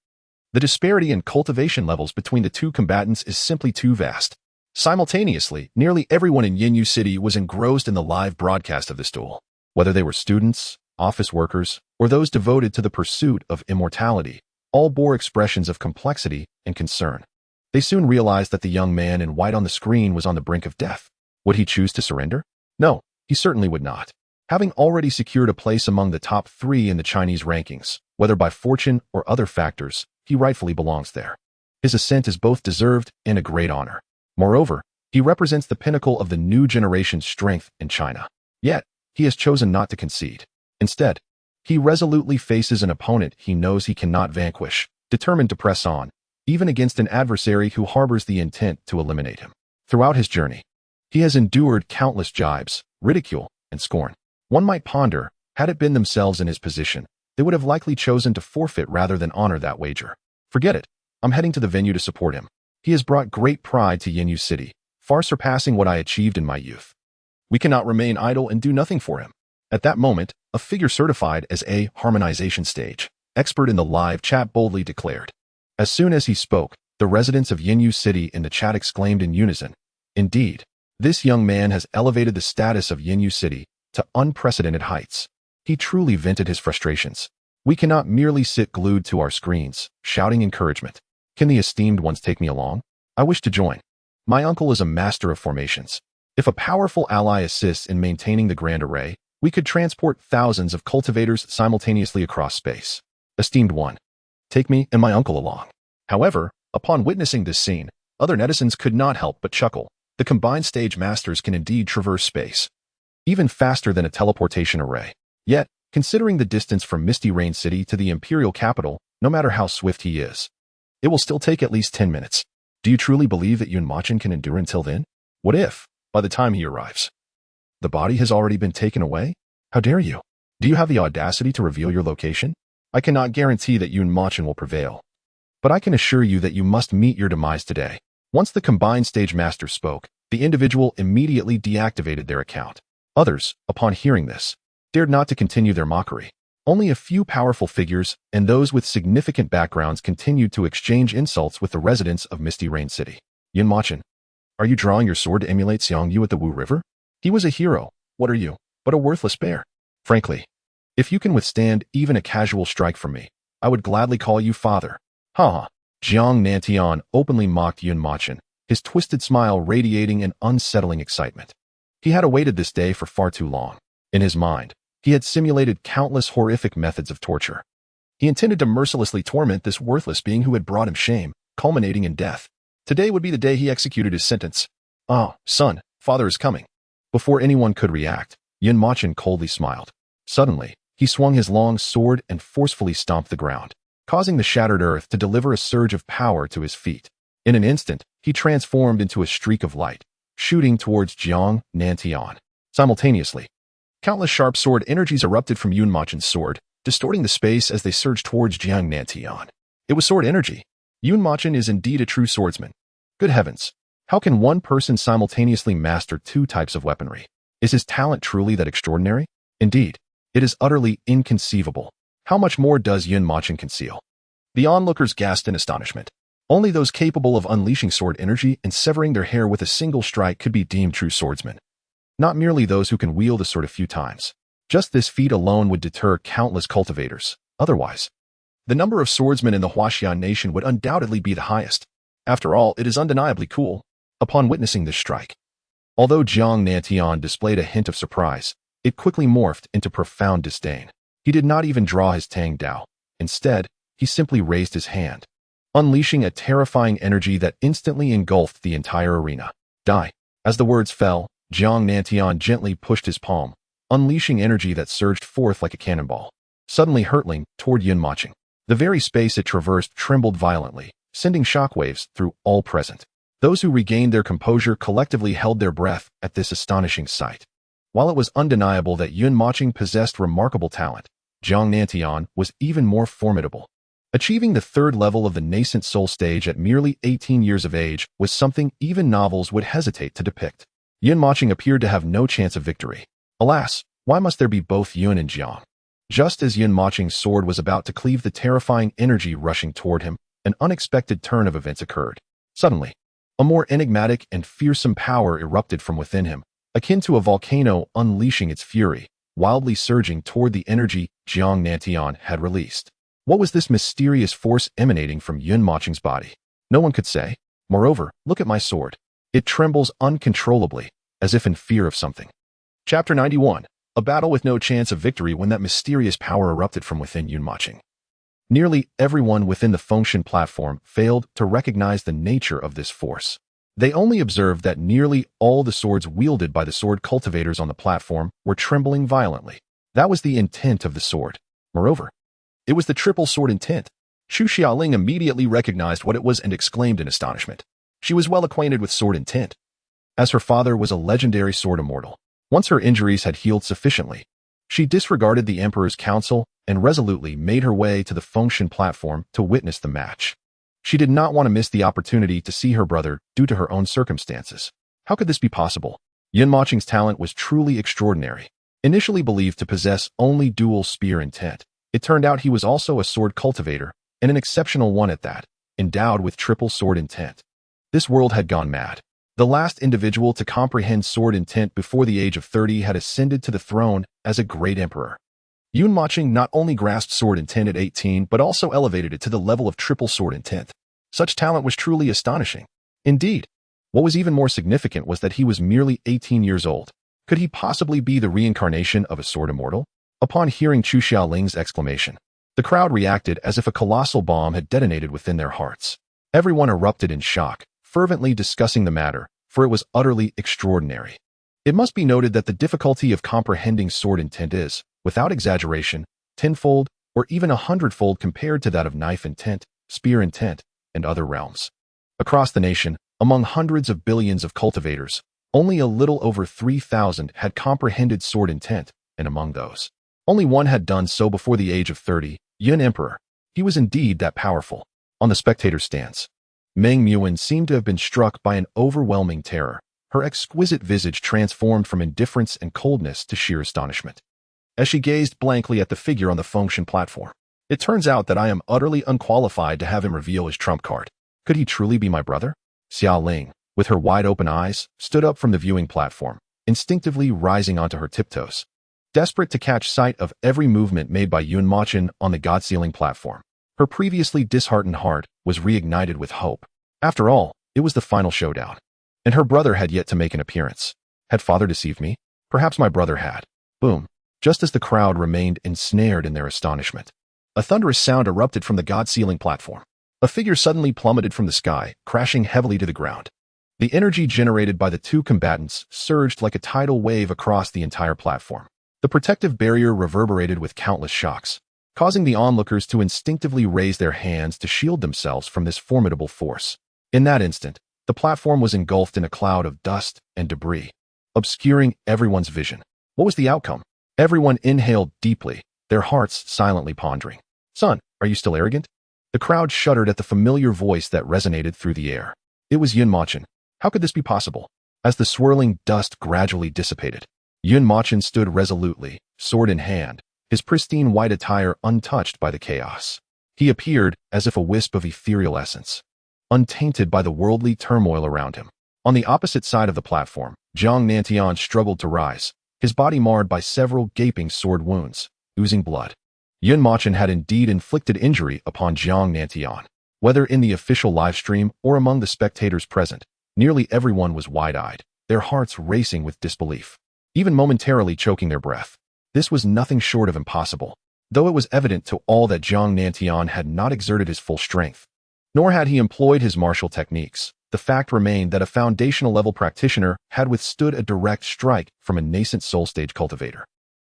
The disparity in cultivation levels between the two combatants is simply too vast. Simultaneously, nearly everyone in Yinyu City was engrossed in the live broadcast of this duel. Whether they were students, office workers, or those devoted to the pursuit of immortality, all bore expressions of complexity and concern. They soon realized that the young man in white on the screen was on the brink of death. Would he choose to surrender? No, he certainly would not. Having already secured a place among the top 3 in the Chinese rankings, whether by fortune or other factors, he rightfully belongs there. His ascent is both deserved and a great honor. Moreover, he represents the pinnacle of the new generation's strength in China. Yet, he has chosen not to concede. Instead, he resolutely faces an opponent he knows he cannot vanquish, determined to press on, even against an adversary who harbors the intent to eliminate him. Throughout his journey, he has endured countless jibes, ridicule, and scorn. One might ponder, had it been themselves in his position, they would have likely chosen to forfeit rather than honor that wager. Forget it. I'm heading to the venue to support him. He has brought great pride to Yinyu City, far surpassing what I achieved in my youth. We cannot remain idle and do nothing for him. At that moment, a figure certified as a harmonization stage expert in the live chat boldly declared. As soon as he spoke, the residents of Yinyu City in the chat exclaimed in unison, Indeed, This young man has elevated the status of Yinyu City to unprecedented heights. He truly vented his frustrations. We cannot merely sit glued to our screens, shouting encouragement. Can the esteemed ones take me along? I wish to join. My uncle is a master of formations. If a powerful ally assists in maintaining the grand array, we could transport thousands of cultivators simultaneously across space. Esteemed one, take me and my uncle along. However, upon witnessing this scene, other netizens could not help but chuckle. The combined stage masters can indeed traverse space, even faster than a teleportation array. Yet, considering the distance from Misty Rain City to the imperial capital, no matter how swift he is, it will still take at least 10 minutes. Do you truly believe that Mochen can endure until then? What if, by the time he arrives, the body has already been taken away? How dare you? Do you have the audacity to reveal your location? I cannot guarantee that Mochen will prevail, but I can assure you that you must meet your demise today. Once the combined stage master spoke, the individual immediately deactivated their account. Others, upon hearing this, dared not to continue their mockery. Only a few powerful figures and those with significant backgrounds continued to exchange insults with the residents of Misty Rain City. Mochen, are you drawing your sword to emulate Xiang Yu at the Wu River? He was a hero. What are you, but a worthless bear? Frankly, if you can withstand even a casual strike from me, I would gladly call you father. Ha ha. Jiang Nantian openly mocked Mochen, his twisted smile radiating an unsettling excitement. He had awaited this day for far too long. In his mind, he had simulated countless horrific methods of torture. He intended to mercilessly torment this worthless being who had brought him shame, culminating in death. Today would be the day he executed his sentence. "Ah, son, father is coming." Before anyone could react, Mochen coldly smiled. Suddenly, he swung his long sword and forcefully stomped the ground, causing the shattered earth to deliver a surge of power to his feet. In an instant, he transformed into a streak of light, shooting towards Jiang Nantian. Simultaneously, countless sharp sword energies erupted from Mochen's sword, distorting the space as they surged towards Jiang Nantian. It was sword energy. Mochen is indeed a true swordsman. Good heavens, how can one person simultaneously master two types of weaponry? Is his talent truly that extraordinary? Indeed, it is utterly inconceivable. How much more does Mochen conceal? The onlookers gasped in astonishment. Only those capable of unleashing sword energy and severing their hair with a single strike could be deemed true swordsmen. Not merely those who can wield a sword a few times. Just this feat alone would deter countless cultivators. Otherwise, the number of swordsmen in the Huaxian nation would undoubtedly be the highest. After all, it is undeniably cool. Upon witnessing this strike, although Jiang Nantian displayed a hint of surprise, it quickly morphed into profound disdain. He did not even draw his Tang Dao. Instead, he simply raised his hand, unleashing a terrifying energy that instantly engulfed the entire arena. Die. As the words fell, Jiang Nantian gently pushed his palm, unleashing energy that surged forth like a cannonball, suddenly hurtling toward Mochen. The very space it traversed trembled violently, sending shockwaves through all present. Those who regained their composure collectively held their breath at this astonishing sight. While it was undeniable that Mochen possessed remarkable talent, Jiang Nantian was even more formidable. Achieving the third level of the nascent soul stage at merely 18 years of age was something even novels would hesitate to depict. Mochen appeared to have no chance of victory. Alas, why must there be both Yun and Jiang? Just as Mochen's sword was about to cleave the terrifying energy rushing toward him, an unexpected turn of events occurred. Suddenly, a more enigmatic and fearsome power erupted from within him, akin to a volcano unleashing its fury, wildly surging toward the energy Jiang Nantian had released. What was this mysterious force emanating from Mochen's body? No one could say. Moreover, look at my sword. It trembles uncontrollably, as if in fear of something. Chapter 91. A battle with no chance of victory when that mysterious power erupted from within Mochen. Nearly everyone within the Fengshan platform failed to recognize the nature of this force. They only observed that nearly all the swords wielded by the sword cultivators on the platform were trembling violently. That was the intent of the sword. Moreover, it was the triple sword intent. Xu Xiaoling immediately recognized what it was and exclaimed in astonishment. She was well acquainted with sword intent, as her father was a legendary sword immortal. Once her injuries had healed sufficiently, she disregarded the Emperor's counsel and resolutely made her way to the Fengshan platform to witness the match. She did not want to miss the opportunity to see her brother due to her own circumstances. How could this be possible? Mochen's talent was truly extraordinary. Initially believed to possess only dual spear intent, it turned out he was also a sword cultivator, and an exceptional one at that, endowed with triple sword intent. This world had gone mad. The last individual to comprehend sword intent before the age of 30 had ascended to the throne as a great emperor. Yun Mochen not only grasped sword intent at 18 but also elevated it to the level of triple sword intent. Such talent was truly astonishing. Indeed, what was even more significant was that he was merely 18 years old. Could he possibly be the reincarnation of a sword immortal? Upon hearing Chu Xiaoling's exclamation, the crowd reacted as if a colossal bomb had detonated within their hearts. Everyone erupted in shock, fervently discussing the matter, for it was utterly extraordinary. It must be noted that the difficulty of comprehending sword intent is, without exaggeration, tenfold or even 100-fold compared to that of knife intent, spear intent, and other realms. Across the nation, among hundreds of billions of cultivators, only a little over 3,000 had comprehended sword intent, and among those, only one had done so before the age of 30, Yun Emperor. He was indeed that powerful. On the spectator's stance, Meng Muan seemed to have been struck by an overwhelming terror. Her exquisite visage transformed from indifference and coldness to sheer astonishment. As she gazed blankly at the figure on the function platform, it turns out that I am utterly unqualified to have him reveal his trump card. Could he truly be my brother? Xiao Ling, with her wide-open eyes, stood up from the viewing platform, instinctively rising onto her tiptoes, desperate to catch sight of every movement made by Yun Mochen on the god-sealing platform. Her previously disheartened heart was reignited with hope. After all, it was the final showdown, and her brother had yet to make an appearance. Had father deceived me? Perhaps my brother had. Boom. Just as the crowd remained ensnared in their astonishment, a thunderous sound erupted from the god-sealing platform. A figure suddenly plummeted from the sky, crashing heavily to the ground. The energy generated by the two combatants surged like a tidal wave across the entire platform. The protective barrier reverberated with countless shocks, causing the onlookers to instinctively raise their hands to shield themselves from this formidable force. In that instant, the platform was engulfed in a cloud of dust and debris, obscuring everyone's vision. What was the outcome? Everyone inhaled deeply, their hearts silently pondering. Son, are you still arrogant? The crowd shuddered at the familiar voice that resonated through the air. It was Yun Mochen. How could this be possible? As the swirling dust gradually dissipated, Yun Mochen stood resolutely, sword in hand, his pristine white attire untouched by the chaos. He appeared as if a wisp of ethereal essence, untainted by the worldly turmoil around him. On the opposite side of the platform, Zhang Nantian struggled to rise, his body marred by several gaping sword wounds, oozing blood. Yun Mochen had indeed inflicted injury upon Zhang Nantian. Whether in the official livestream or among the spectators present, nearly everyone was wide-eyed, their hearts racing with disbelief, even momentarily choking their breath. This was nothing short of impossible, though it was evident to all that Zhang Nantian had not exerted his full strength, nor had he employed his martial techniques. The fact remained that a foundational-level practitioner had withstood a direct strike from a nascent soul-stage cultivator.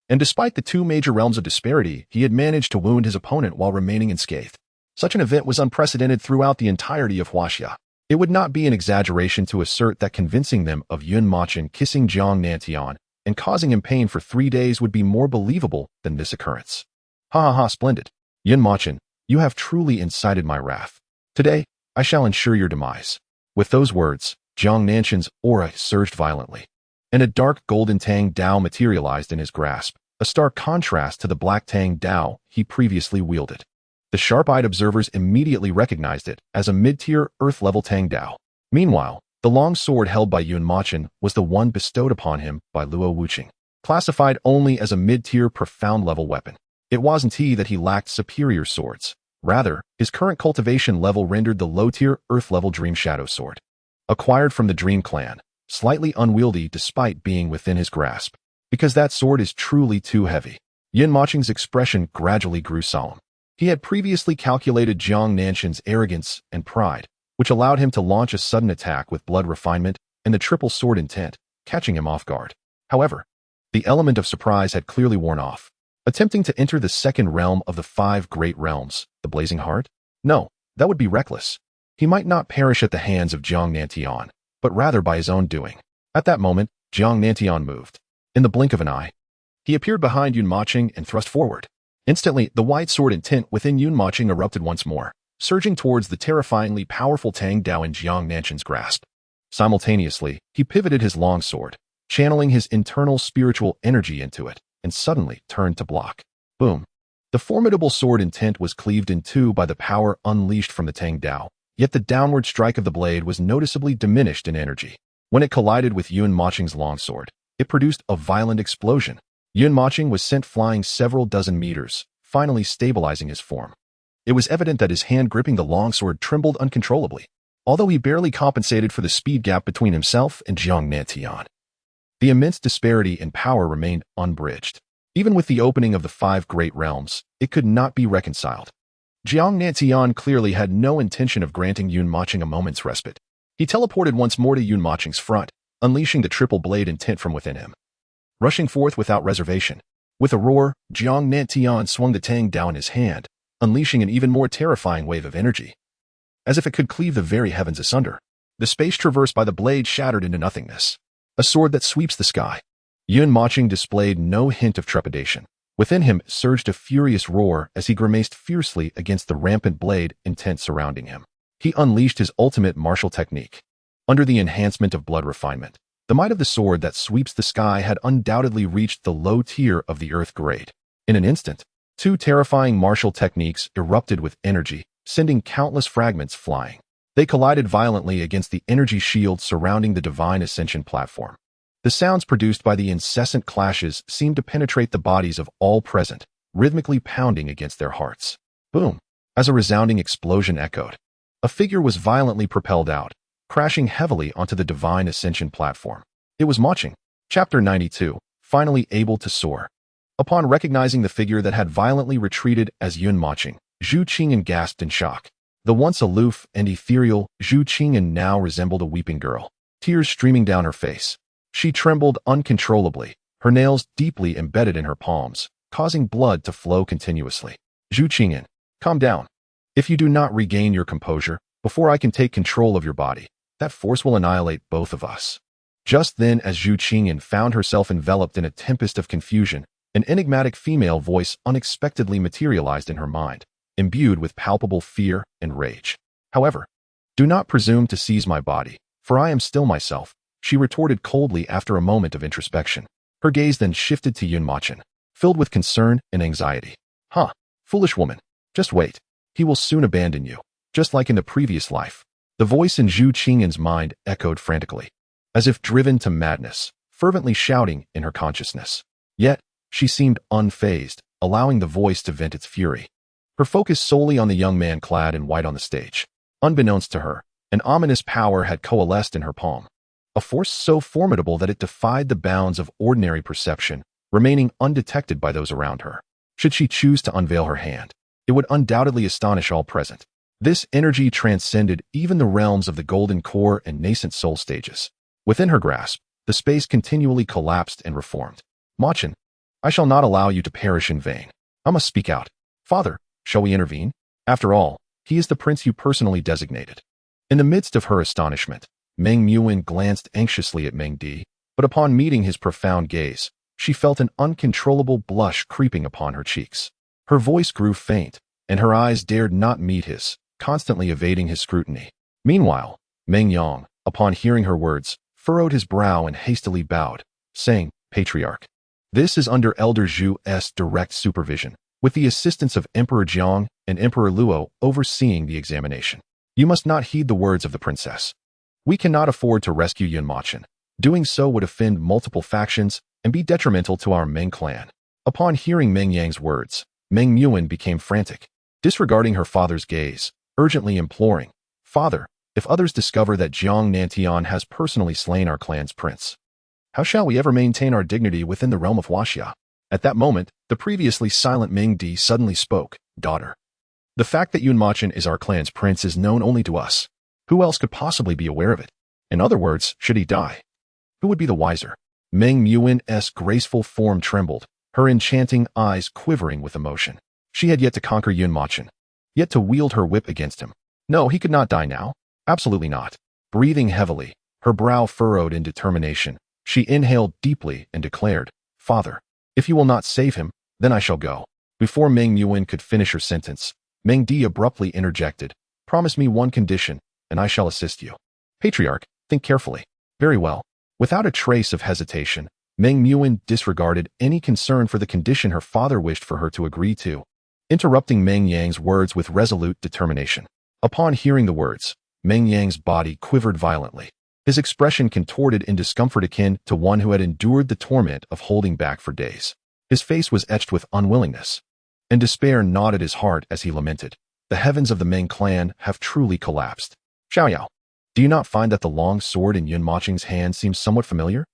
And despite the two major realms of disparity, he had managed to wound his opponent while remaining unscathed. Such an event was unprecedented throughout the entirety of Huaxia. It would not be an exaggeration to assert that convincing them of Yun Mochen kissing Zhang Nantian and causing him pain for 3 days would be more believable than this occurrence. Ha ha ha, splendid. Yun Mochen, you have truly incited my wrath. Today, I shall ensure your demise. With those words, Zhang Nantian's aura surged violently, and a dark golden Tang Dao materialized in his grasp, a stark contrast to the black Tang Dao he previously wielded. The sharp-eyed observers immediately recognized it as a mid-tier Earth-level Tang Dao. Meanwhile, the long sword held by Yun Mochen was the one bestowed upon him by Luo Wuqing, classified only as a mid-tier profound-level weapon. It wasn't that he lacked superior swords. Rather, his current cultivation level rendered the low-tier Earth-level Dream Shadow Sword, acquired from the Dream Clan, slightly unwieldy despite being within his grasp. Because that sword is truly too heavy. Yun Mochen's expression gradually grew solemn. He had previously calculated Zhang Nantian's arrogance and pride, which allowed him to launch a sudden attack with blood refinement and the triple sword intent, catching him off guard. However, the element of surprise had clearly worn off. Attempting to enter the second realm of the 5 great realms, the Blazing Heart? No, that would be reckless. He might not perish at the hands of Zhang Nantian, but rather by his own doing. At that moment, Zhang Nantian moved. In the blink of an eye, he appeared behind Yun Mochen and thrust forward. Instantly, the white sword intent within Yun Mochen erupted once more, surging towards the terrifyingly powerful Tang Dao in Zhang Nantian's grasp. Simultaneously, he pivoted his long sword, channeling his internal spiritual energy into it, and suddenly turned to block. Boom. The formidable sword intent was cleaved in two by the power unleashed from the Tang Dao, yet the downward strike of the blade was noticeably diminished in energy. When it collided with Yun Mocheng's longsword, it produced a violent explosion. Yun Mocheng was sent flying several dozen meters, finally stabilizing his form. It was evident that his hand gripping the longsword trembled uncontrollably, although he barely compensated for the speed gap between himself and Jiang Nantian. The immense disparity in power remained unbridged. Even with the opening of the 5 great realms, it could not be reconciled. Jiang Nantian clearly had no intention of granting Yun Mocheng a moment's respite. He teleported once more to Yun Mocheng's front, unleashing the triple blade intent from within him. Rushing forth without reservation, with a roar, Jiang Nantian swung the tang down in his hand, unleashing an even more terrifying wave of energy. As if it could cleave the very heavens asunder, the space traversed by the blade shattered into nothingness. A sword that sweeps the sky. Yun Mocheng displayed no hint of trepidation. Within him surged a furious roar as he grimaced fiercely against the rampant blade intent surrounding him. He unleashed his ultimate martial technique. Under the enhancement of blood refinement, the might of the sword that sweeps the sky had undoubtedly reached the low tier of the earth grade. In an instant, 2 terrifying martial techniques erupted with energy, sending countless fragments flying. They collided violently against the energy shield surrounding the Divine Ascension platform. The sounds produced by the incessant clashes seemed to penetrate the bodies of all present, rhythmically pounding against their hearts. Boom! As a resounding explosion echoed, a figure was violently propelled out, crashing heavily onto the Divine Ascension platform. It was Mocheng. Chapter 92, finally able to soar. Upon recognizing the figure that had violently retreated as Yun Mocheng, Zhu Qingyan gasped in shock. The once aloof and ethereal Zhu Qingyan now resembled a weeping girl, tears streaming down her face. She trembled uncontrollably, her nails deeply embedded in her palms, causing blood to flow continuously. Zhu Qingyan, calm down. If you do not regain your composure, before I can take control of your body, that force will annihilate both of us. Just then, as Zhu Qingyan found herself enveloped in a tempest of confusion, an enigmatic female voice unexpectedly materialized in her mind, imbued with palpable fear and rage. However, do not presume to seize my body, for I am still myself, she retorted coldly after a moment of introspection. Her gaze then shifted to Yun Mocheng, filled with concern and anxiety. Foolish woman, just wait. He will soon abandon you, just like in the previous life. The voice in Zhu Qingyan's mind echoed frantically, as if driven to madness, fervently shouting in her consciousness. Yet, she seemed unfazed, allowing the voice to vent its fury. Her focus solely on the young man clad in white on the stage. Unbeknownst to her, an ominous power had coalesced in her palm. A force so formidable that it defied the bounds of ordinary perception, remaining undetected by those around her. Should she choose to unveil her hand, it would undoubtedly astonish all present. This energy transcended even the realms of the golden core and nascent soul stages. Within her grasp, the space continually collapsed and reformed. Mochen, I shall not allow you to perish in vain. I must speak out. Father, shall we intervene? After all, he is the prince you personally designated. In the midst of her astonishment, Meng Muin glanced anxiously at Meng Di, but upon meeting his profound gaze, she felt an uncontrollable blush creeping upon her cheeks. Her voice grew faint, and her eyes dared not meet his, constantly evading his scrutiny. Meanwhile, Meng Yang, upon hearing her words, furrowed his brow and hastily bowed, saying, Patriarch, this is under Elder Zhu's direct supervision, with the assistance of Emperor Jiang and Emperor Luo overseeing the examination. You must not heed the words of the princess. We cannot afford to rescue Yun Mocheng. Doing so would offend multiple factions and be detrimental to our Meng clan. Upon hearing Meng Yang's words, Meng Muin became frantic, disregarding her father's gaze, urgently imploring, Father, if others discover that Jiang Nantian has personally slain our clan's prince, how shall we ever maintain our dignity within the realm of Huaxia? At that moment, the previously silent Meng Di suddenly spoke, Daughter. The fact that Yun Mocheng is our clan's prince is known only to us. Who else could possibly be aware of it? In other words, should he die, who would be the wiser? Meng Muin's graceful form trembled, her enchanting eyes quivering with emotion. She had yet to conquer Yun Mocheng, yet to wield her whip against him. No, he could not die now. Absolutely not. Breathing heavily, her brow furrowed in determination, she inhaled deeply and declared, Father, if you will not save him, then I shall go. Before Meng Muin could finish her sentence, Meng Di abruptly interjected, Promise me one condition, and I shall assist you. Patriarch, think carefully. Very well. Without a trace of hesitation, Meng Muin disregarded any concern for the condition her father wished for her to agree to, interrupting Meng Yang's words with resolute determination. Upon hearing the words, Meng Yang's body quivered violently. his expression contorted in discomfort akin to one who had endured the torment of holding back for days. His face was etched with unwillingness, and despair gnawed at his heart as he lamented. The heavens of the Meng clan have truly collapsed. Xiaoyao, do you not find that the long sword in Yun Mocheng's hand seems somewhat familiar?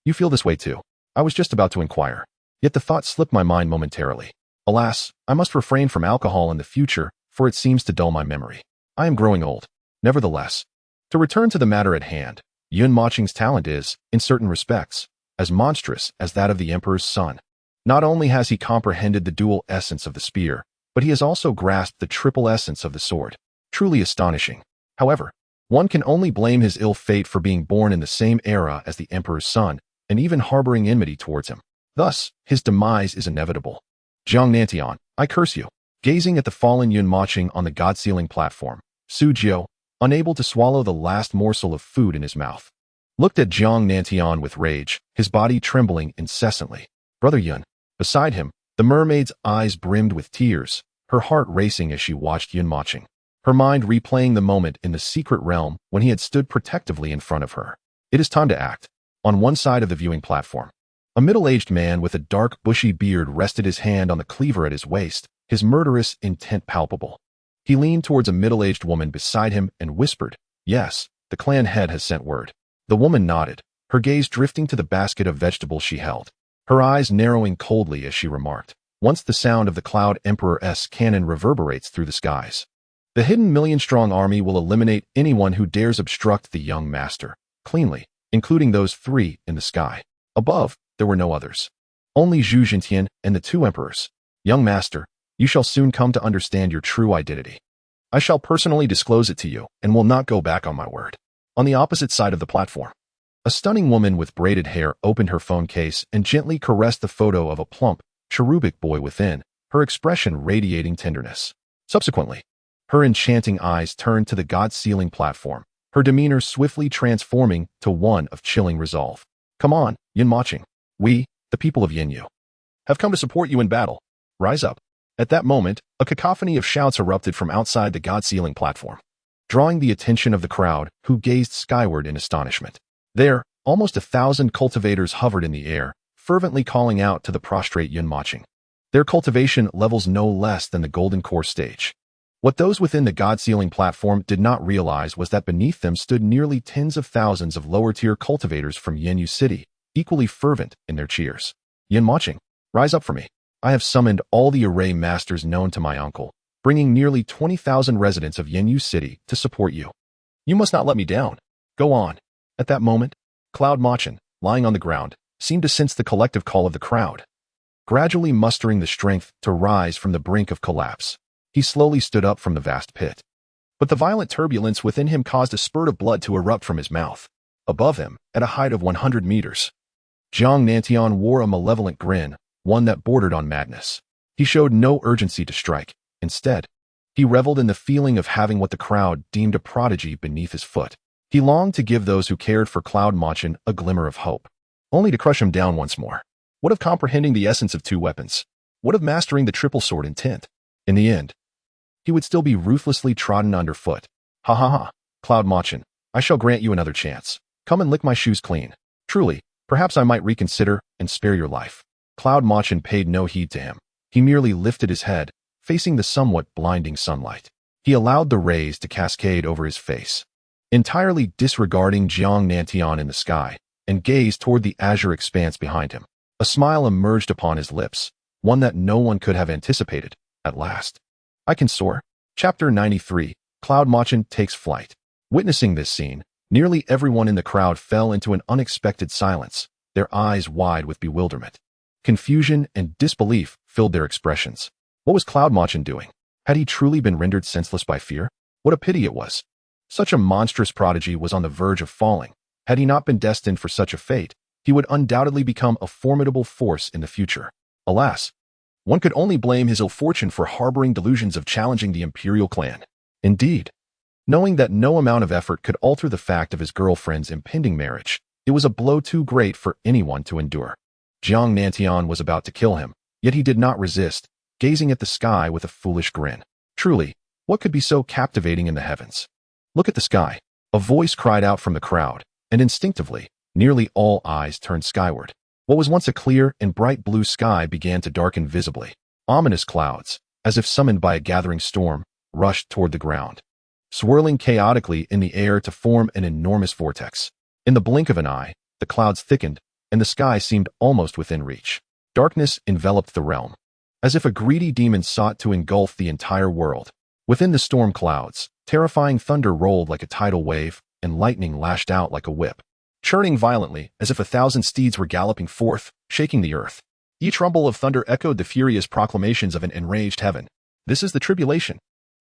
You feel this way too. I was just about to inquire. Yet the thought slipped my mind momentarily. Alas, I must refrain from alcohol in the future, for it seems to dull my memory. I am growing old. Nevertheless, to return to the matter at hand, Yun Mocheng's talent is, in certain respects, as monstrous as that of the Emperor's son. Not only has he comprehended the dual essence of the spear, but he has also grasped the triple essence of the sword. Truly astonishing. However, one can only blame his ill fate for being born in the same era as the Emperor's son, and even harboring enmity towards him. Thus, his demise is inevitable. Zhang Nantian, I curse you. Gazing at the fallen Yun Mocheng on the god-sealing platform, Su Jiao, unable to swallow the last morsel of food in his mouth, looked at Zhang Nantian with rage, his body trembling incessantly. Brother Yun. Beside him, the mermaid's eyes brimmed with tears, her heart racing as she watched Yun Mocheng, her mind replaying the moment in the secret realm when he had stood protectively in front of her. It is time to act. On one side of the viewing platform, a middle-aged man with a dark, bushy beard rested his hand on the cleaver at his waist, his murderous intent palpable. He leaned towards a middle-aged woman beside him and whispered, "Yes, the clan head has sent word." The woman nodded, her gaze drifting to the basket of vegetables she held, her eyes narrowing coldly as she remarked, "Once the sound of the Cloud Emperor's cannon reverberates through the skies, the hidden million-strong army will eliminate anyone who dares obstruct the young master, cleanly, including those 3 in the sky. Above, there were no others. Only Zhu Jintian and the 2 emperors. Young master, you shall soon come to understand your true identity. I shall personally disclose it to you and will not go back on my word." On the opposite side of the platform, a stunning woman with braided hair opened her phone case and gently caressed the photo of a plump, cherubic boy within, her expression radiating tenderness. Subsequently, her enchanting eyes turned to the god-sealing platform, her demeanor swiftly transforming to one of chilling resolve. "Come on, Yun Mocheng. We, the people of Yinyu, have come to support you in battle. Rise up." At that moment, a cacophony of shouts erupted from outside the god-sealing platform, drawing the attention of the crowd, who gazed skyward in astonishment. There, almost 1,000 cultivators hovered in the air, fervently calling out to the prostrate Yun Mocheng. Their cultivation levels no less than the Golden Core stage. What those within the god-sealing platform did not realize was that beneath them stood nearly tens of thousands of lower-tier cultivators from Yinyu City, equally fervent in their cheers. "Yun Mocheng, rise up for me. I have summoned all the array masters known to my uncle, bringing nearly 20,000 residents of Yinyu City to support you. You must not let me down. Go on." At that moment, Cloud Mochen, lying on the ground, seemed to sense the collective call of the crowd. Gradually mustering the strength to rise from the brink of collapse, he slowly stood up from the vast pit. But the violent turbulence within him caused a spurt of blood to erupt from his mouth. Above him, at a height of 100 meters, Zhang Nantian wore a malevolent grin, one that bordered on madness. He showed no urgency to strike. Instead, he reveled in the feeling of having what the crowd deemed a prodigy beneath his foot. He longed to give those who cared for Cloud Mochen a glimmer of hope, only to crush him down once more. What of comprehending the essence of 2 weapons? What of mastering the triple sword intent? In the end, he would still be ruthlessly trodden underfoot. Ha ha ha, Cloud Mochen, I shall grant you another chance. Come and lick my shoes clean. Truly, perhaps I might reconsider and spare your life. Cloud Mochen paid no heed to him. He merely lifted his head, facing the somewhat blinding sunlight. He allowed the rays to cascade over his face, entirely disregarding Zhang Nantian in the sky, and gazed toward the azure expanse behind him. A smile emerged upon his lips, one that no one could have anticipated. At last, I can soar. Chapter 93, Cloud Mochen takes flight. Witnessing this scene, nearly everyone in the crowd fell into an unexpected silence, their eyes wide with bewilderment. Confusion and disbelief filled their expressions. What was Cloud Mochen doing? Had he truly been rendered senseless by fear? What a pity it was. Such a monstrous prodigy was on the verge of falling. Had he not been destined for such a fate, he would undoubtedly become a formidable force in the future. Alas, one could only blame his ill fortune for harboring delusions of challenging the imperial clan. Indeed, knowing that no amount of effort could alter the fact of his girlfriend's impending marriage, it was a blow too great for anyone to endure. Zhang Nantian was about to kill him, yet he did not resist, gazing at the sky with a foolish grin. Truly, what could be so captivating in the heavens? Look at the sky. A voice cried out from the crowd, and instinctively, nearly all eyes turned skyward. What was once a clear and bright blue sky began to darken visibly. Ominous clouds, as if summoned by a gathering storm, rushed toward the ground, swirling chaotically in the air to form an enormous vortex. In the blink of an eye, the clouds thickened, and the sky seemed almost within reach. Darkness enveloped the realm, as if a greedy demon sought to engulf the entire world. Within the storm clouds, terrifying thunder rolled like a tidal wave, and lightning lashed out like a whip, churning violently as if 1,000 steeds were galloping forth, shaking the earth. Each rumble of thunder echoed the furious proclamations of an enraged heaven. This is the tribulation.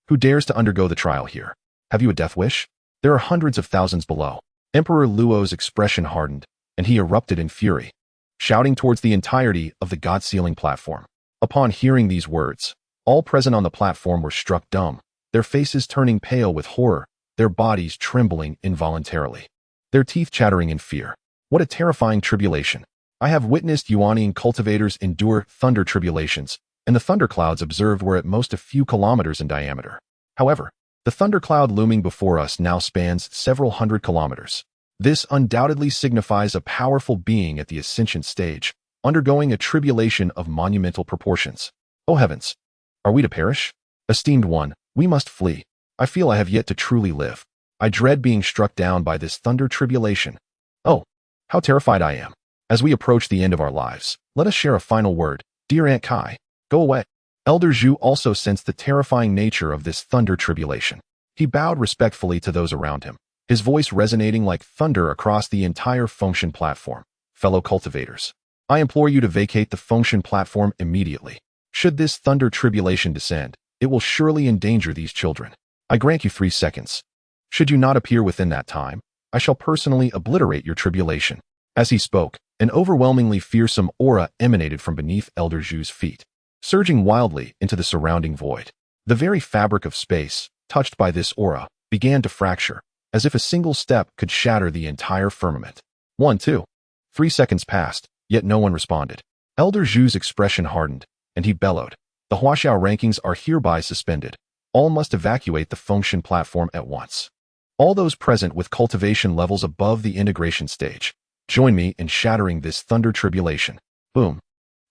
Who dares to undergo the trial here? Have you a death wish? There are hundreds of thousands below. Emperor Luo's expression hardened, and he erupted in fury, shouting towards the entirety of the god-sealing platform. Upon hearing these words, all present on the platform were struck dumb, their faces turning pale with horror, their bodies trembling involuntarily, their teeth chattering in fear. What a terrifying tribulation! I have witnessed Yuanian cultivators endure thunder tribulations, and the thunderclouds observed were at most a few kilometers in diameter. However, the thundercloud looming before us now spans several hundred kilometers. This undoubtedly signifies a powerful being at the ascension stage, undergoing a tribulation of monumental proportions. Oh heavens! Are we to perish? Esteemed one, we must flee. I feel I have yet to truly live. I dread being struck down by this thunder tribulation. Oh, how terrified I am. As we approach the end of our lives, let us share a final word. Dear Aunt Kai, go away. Elder Zhu also sensed the terrifying nature of this thunder tribulation. He bowed respectfully to those around him, his voice resonating like thunder across the entire Fengshan platform. Fellow cultivators, I implore you to vacate the Fengshan platform immediately. Should this thunder tribulation descend, it will surely endanger these children. I grant you 3 seconds. Should you not appear within that time, I shall personally obliterate your tribulation. As he spoke, an overwhelmingly fearsome aura emanated from beneath Elder Zhu's feet, surging wildly into the surrounding void. The very fabric of space, touched by this aura, began to fracture, as if a single step could shatter the entire firmament. 1, 2. 3 seconds passed, yet no one responded. Elder Zhu's expression hardened, and he bellowed, "The Huaxiao rankings are hereby suspended. All must evacuate the Fengshan platform at once. All those present with cultivation levels above the integration stage, join me in shattering this thunder tribulation." Boom.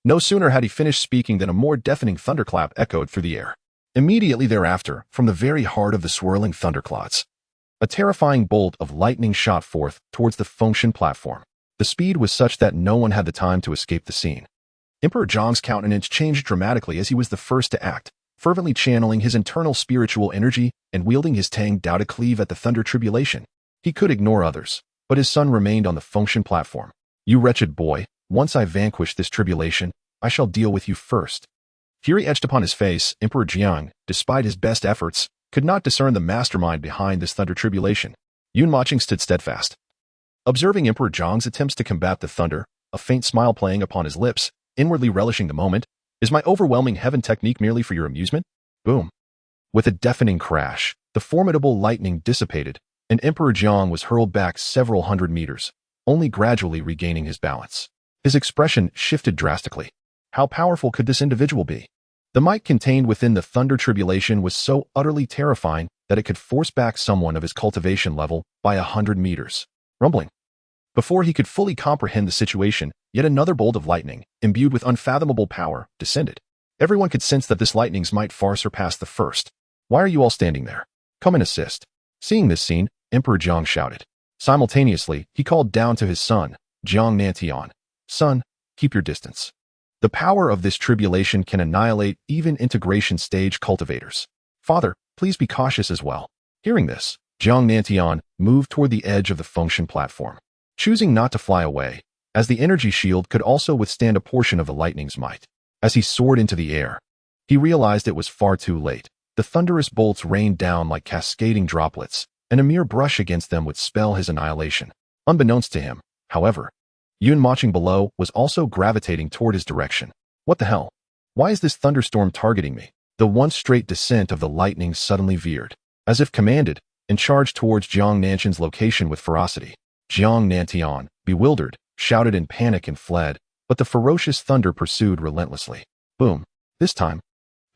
No sooner had he finished speaking than a more deafening thunderclap echoed through the air. Immediately thereafter, from the very heart of the swirling thunderclouds, a terrifying bolt of lightning shot forth towards the Fengshan platform. The speed was such that no one had the time to escape the scene. Emperor Zhang's countenance changed dramatically as he was the first to act, fervently channeling his internal spiritual energy and wielding his Tang Dao to cleave at the thunder tribulation. He could ignore others, but his son remained on the Fengshan platform. "You wretched boy, once I vanquish this tribulation, I shall deal with you first." Fury etched upon his face. Emperor Jiang, despite his best efforts, could not discern the mastermind behind this thunder tribulation. Yun Mochen stood steadfast, observing Emperor Zhang's attempts to combat the thunder, a faint smile playing upon his lips, inwardly relishing the moment. "Is my overwhelming heaven technique merely for your amusement?" Boom. With a deafening crash, the formidable lightning dissipated, and Emperor Jiang was hurled back several hundred meters, only gradually regaining his balance. His expression shifted drastically. How powerful could this individual be? The might contained within the thunder tribulation was so utterly terrifying that it could force back someone of his cultivation level by 100 meters. Rumbling. Before he could fully comprehend the situation, yet another bolt of lightning, imbued with unfathomable power, descended. Everyone could sense that this lightning's might far surpassed the first. "Why are you all standing there? Come and assist." Seeing this scene, Emperor Jiang shouted. Simultaneously, he called down to his son, Jiang Nantian, "Son, keep your distance. The power of this tribulation can annihilate even integration stage cultivators. Father, please be cautious as well." Hearing this, Jiang Nantian moved toward the edge of the Fengshan platform, choosing not to fly away, as the energy shield could also withstand a portion of the lightning's might. As he soared into the air, he realized it was far too late. The thunderous bolts rained down like cascading droplets, and a mere brush against them would spell his annihilation. Unbeknownst to him, however, Yun Mochen below was also gravitating toward his direction. What the hell? Why is this thunderstorm targeting me? The once straight descent of the lightning suddenly veered, as if commanded, and charged towards Jiang Nantian's location with ferocity. Jiang Nantian, bewildered, shouted in panic and fled, but the ferocious thunder pursued relentlessly. Boom. This time,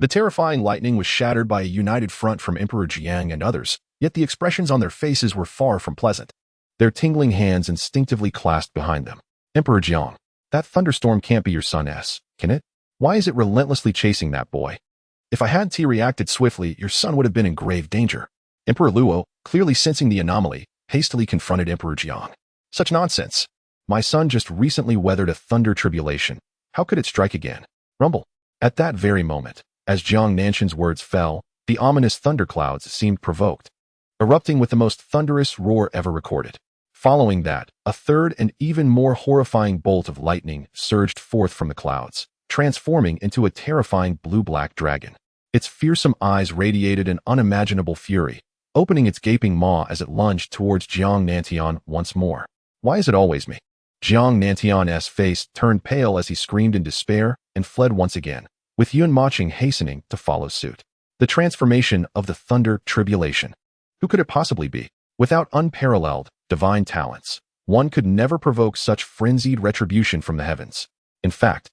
The terrifying lightning was shattered by a united front from Emperor Jiang and others, yet the expressions on their faces were far from pleasant. Their tingling hands instinctively clasped behind them. Emperor Jiang, that thunderstorm can't be your son S, can it? Why is it relentlessly chasing that boy? If I hadn't reacted swiftly, your son would have been in grave danger. Emperor Luo, clearly sensing the anomaly, hastily confronted Emperor Jiang. Such nonsense. My son just recently weathered a thunder tribulation. How could it strike again? Rumble. At that very moment, as Jiang Nanshan's words fell, the ominous thunderclouds seemed provoked, erupting with the most thunderous roar ever recorded. Following that, a third and even more horrifying bolt of lightning surged forth from the clouds, transforming into a terrifying blue-black dragon. Its fearsome eyes radiated an unimaginable fury, opening its gaping maw as it lunged towards Jiang Nantian once more. Why is it always me? Jiang Nantian's face turned pale as he screamed in despair and fled once again, with Yun Mochen hastening to follow suit. The transformation of the thunder tribulation. Who could it possibly be? Without unparalleled, divine talents, one could never provoke such frenzied retribution from the heavens. In fact,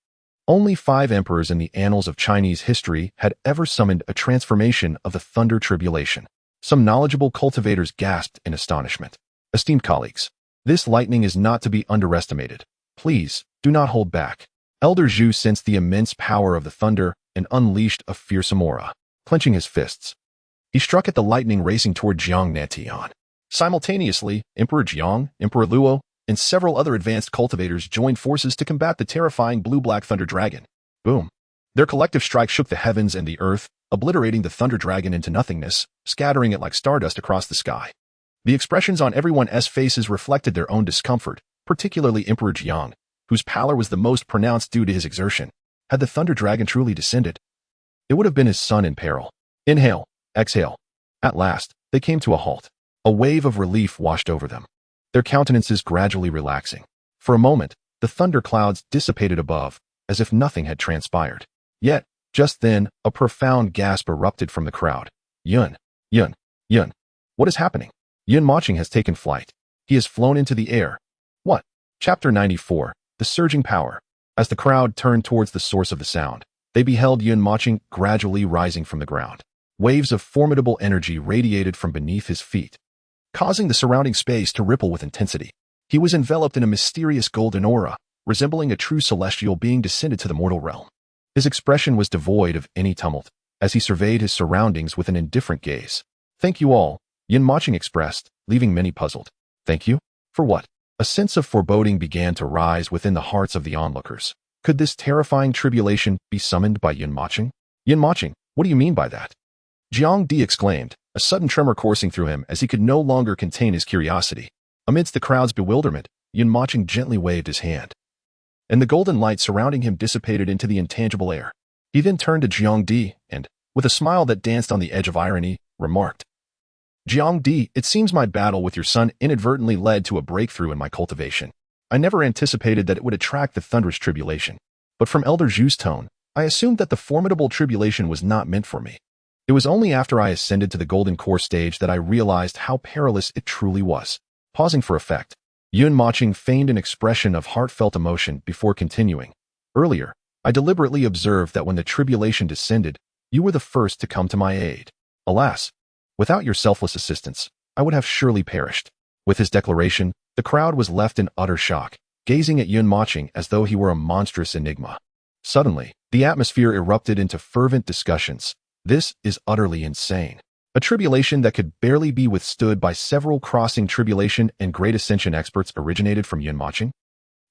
only 5 emperors in the annals of Chinese history had ever summoned a transformation of the thunder tribulation. Some knowledgeable cultivators gasped in astonishment. Esteemed colleagues, this lightning is not to be underestimated. Please, do not hold back. Elder Zhu sensed the immense power of the thunder and unleashed a fearsome aura. Clenching his fists, he struck at the lightning racing toward Jiang Nantian. Simultaneously, Emperor Jiang, Emperor Luo, and several other advanced cultivators joined forces to combat the terrifying blue-black thunder dragon. Boom. Their collective strike shook the heavens and the earth, obliterating the thunder dragon into nothingness, scattering it like stardust across the sky. The expressions on everyone's faces reflected their own discomfort, particularly Emperor Jiang, whose pallor was the most pronounced due to his exertion. Had the thunder dragon truly descended, it would have been his son in peril. Inhale, exhale. At last, they came to a halt. A wave of relief washed over them, their countenances gradually relaxing. For a moment, the thunder clouds dissipated above, as if nothing had transpired. Yet, just then, a profound gasp erupted from the crowd. Yun, Yun, Yun. What is happening? Yun Mochen has taken flight. He has flown into the air. What? Chapter 94, The Surging Power. As the crowd turned towards the source of the sound, they beheld Yun Mochen gradually rising from the ground. Waves of formidable energy radiated from beneath his feet, causing the surrounding space to ripple with intensity. He was enveloped in a mysterious golden aura, resembling a true celestial being descended to the mortal realm. His expression was devoid of any tumult, as he surveyed his surroundings with an indifferent gaze. Thank you all, Yun Mochen expressed, leaving many puzzled. Thank you? For what? A sense of foreboding began to rise within the hearts of the onlookers. Could this terrifying tribulation be summoned by Yun Mochen? Yun Mochen, what do you mean by that? Jiang Di exclaimed, a sudden tremor coursing through him as he could no longer contain his curiosity. Amidst the crowd's bewilderment, Yun Mochen gently waved his hand, and the golden light surrounding him dissipated into the intangible air. He then turned to Jiang Di and, with a smile that danced on the edge of irony, remarked, Jiang Di, it seems my battle with your son inadvertently led to a breakthrough in my cultivation. I never anticipated that it would attract the thunderous tribulation, but from Elder Zhu's tone, I assumed that the formidable tribulation was not meant for me. It was only after I ascended to the golden core stage that I realized how perilous it truly was. Pausing for effect, Yun Mochen feigned an expression of heartfelt emotion before continuing. Earlier, I deliberately observed that when the tribulation descended, you were the first to come to my aid. Alas, without your selfless assistance, I would have surely perished. With his declaration, the crowd was left in utter shock, gazing at Yun Mochen as though he were a monstrous enigma. Suddenly, the atmosphere erupted into fervent discussions. This is utterly insane. A tribulation that could barely be withstood by several crossing tribulation and great ascension experts originated from Yun Mochen?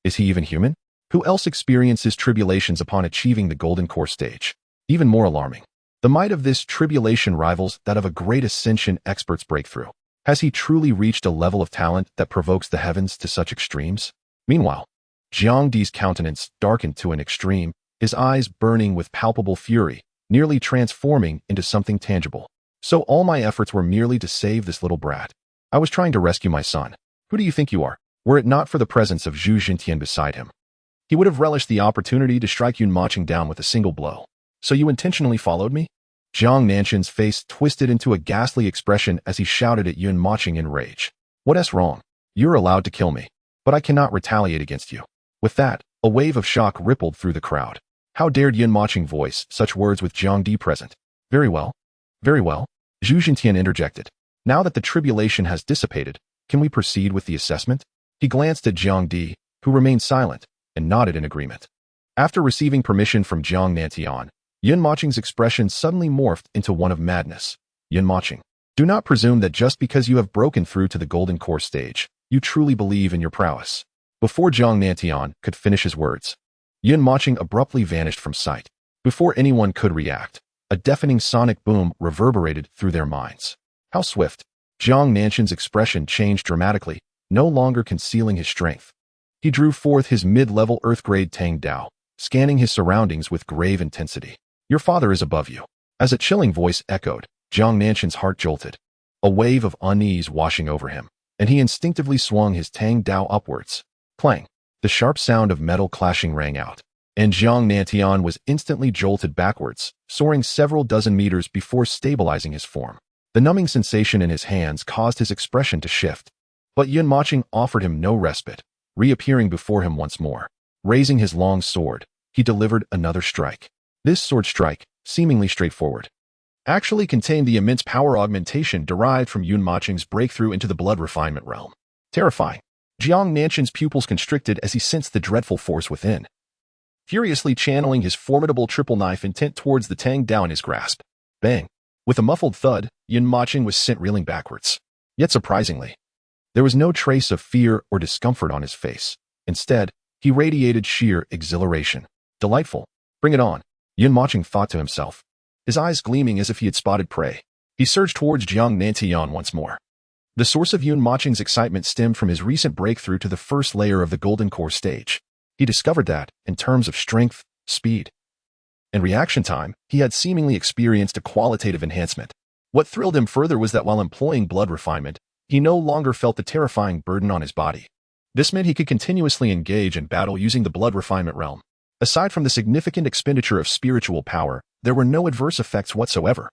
Is he even human? Who else experiences tribulations upon achieving the golden core stage? Even more alarming, the might of this tribulation rivals that of a great ascension expert's breakthrough. Has he truly reached a level of talent that provokes the heavens to such extremes? Meanwhile, Jiang Di's countenance darkened to an extreme, his eyes burning with palpable fury, nearly transforming into something tangible. So all my efforts were merely to save this little brat. I was trying to rescue my son. Who do you think you are? Were it not for the presence of Zhu Jintian beside him, he would have relished the opportunity to strike Yun Mochen down with a single blow. So you intentionally followed me? Jiang Nanshan's face twisted into a ghastly expression as he shouted at Yun Mochen in rage. What's wrong? You're allowed to kill me, but I cannot retaliate against you. With that, a wave of shock rippled through the crowd. How dared Yin Moching voice such words with Jiang Di present? Very well. Very well. Zhu Jintian interjected. Now that the tribulation has dissipated, can we proceed with the assessment? He glanced at Jiang Di, who remained silent, and nodded in agreement. After receiving permission from Jiang Nantian, Yin Moching's expression suddenly morphed into one of madness. Yin Moching, do not presume that just because you have broken through to the golden core stage, you truly believe in your prowess. Before Jiang Nantian could finish his words, Yin Moching abruptly vanished from sight. Before anyone could react, a deafening sonic boom reverberated through their minds. How swift! Jiang Nanshan's expression changed dramatically, no longer concealing his strength. He drew forth his mid-level earth-grade Tang Dao, scanning his surroundings with grave intensity. Your father is above you. As a chilling voice echoed, Jiang Nanshan's heart jolted. A wave of unease washing over him, and he instinctively swung his Tang Dao upwards. Clang! The sharp sound of metal clashing rang out, and Jiang Nantian was instantly jolted backwards, soaring several dozen meters before stabilizing his form. The numbing sensation in his hands caused his expression to shift. But Yin Moching offered him no respite, reappearing before him once more. Raising his long sword, he delivered another strike. This sword strike, seemingly straightforward, actually contained the immense power augmentation derived from Yin Moching's breakthrough into the blood refinement realm. Terrifying. Jiang Nanshan's pupils constricted as he sensed the dreadful force within. Furiously channeling his formidable triple knife intent towards the Tang Dao in his grasp. Bang! With a muffled thud, Yin Moching was sent reeling backwards. Yet surprisingly, there was no trace of fear or discomfort on his face. Instead, he radiated sheer exhilaration. Delightful. Bring it on, Yin Moching thought to himself, his eyes gleaming as if he had spotted prey. He surged towards Jiang Nantian once more. The source of Yin Moching's excitement stemmed from his recent breakthrough to the first layer of the Golden Core stage. He discovered that, in terms of strength, speed, and reaction time, he had seemingly experienced a qualitative enhancement. What thrilled him further was that while employing blood refinement, he no longer felt the terrifying burden on his body. This meant he could continuously engage in battle using the blood refinement realm. Aside from the significant expenditure of spiritual power, there were no adverse effects whatsoever.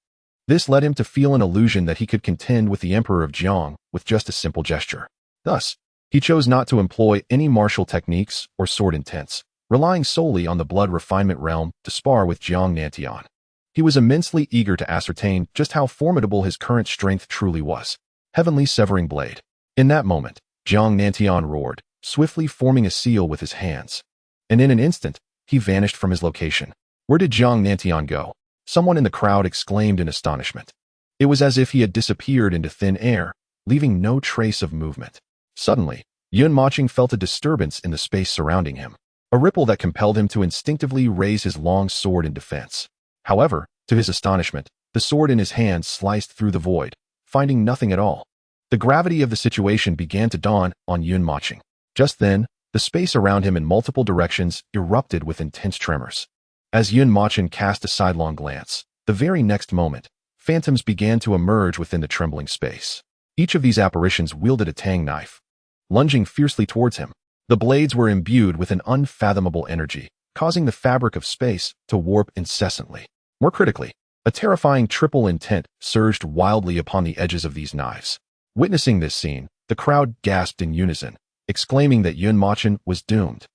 This led him to feel an illusion that he could contend with the Emperor of Jiang with just a simple gesture. Thus, he chose not to employ any martial techniques or sword intents, relying solely on the blood refinement realm to spar with Jiang Nantian. He was immensely eager to ascertain just how formidable his current strength truly was. Heavenly severing blade. In that moment, Jiang Nantian roared, swiftly forming a seal with his hands. And in an instant, he vanished from his location. Where did Jiang Nantian go? Someone in the crowd exclaimed in astonishment. It was as if he had disappeared into thin air, leaving no trace of movement. Suddenly, Yin Moching felt a disturbance in the space surrounding him, a ripple that compelled him to instinctively raise his long sword in defense. However, to his astonishment, the sword in his hand sliced through the void, finding nothing at all. The gravity of the situation began to dawn on Yin Moching. Just then, the space around him in multiple directions erupted with intense tremors. As Yin Moching cast a sidelong glance, the very next moment, phantoms began to emerge within the trembling space. Each of these apparitions wielded a tang knife. Lunging fiercely towards him, the blades were imbued with an unfathomable energy, causing the fabric of space to warp incessantly. More critically, a terrifying triple intent surged wildly upon the edges of these knives. Witnessing this scene, the crowd gasped in unison, exclaiming that Yin Moching was doomed.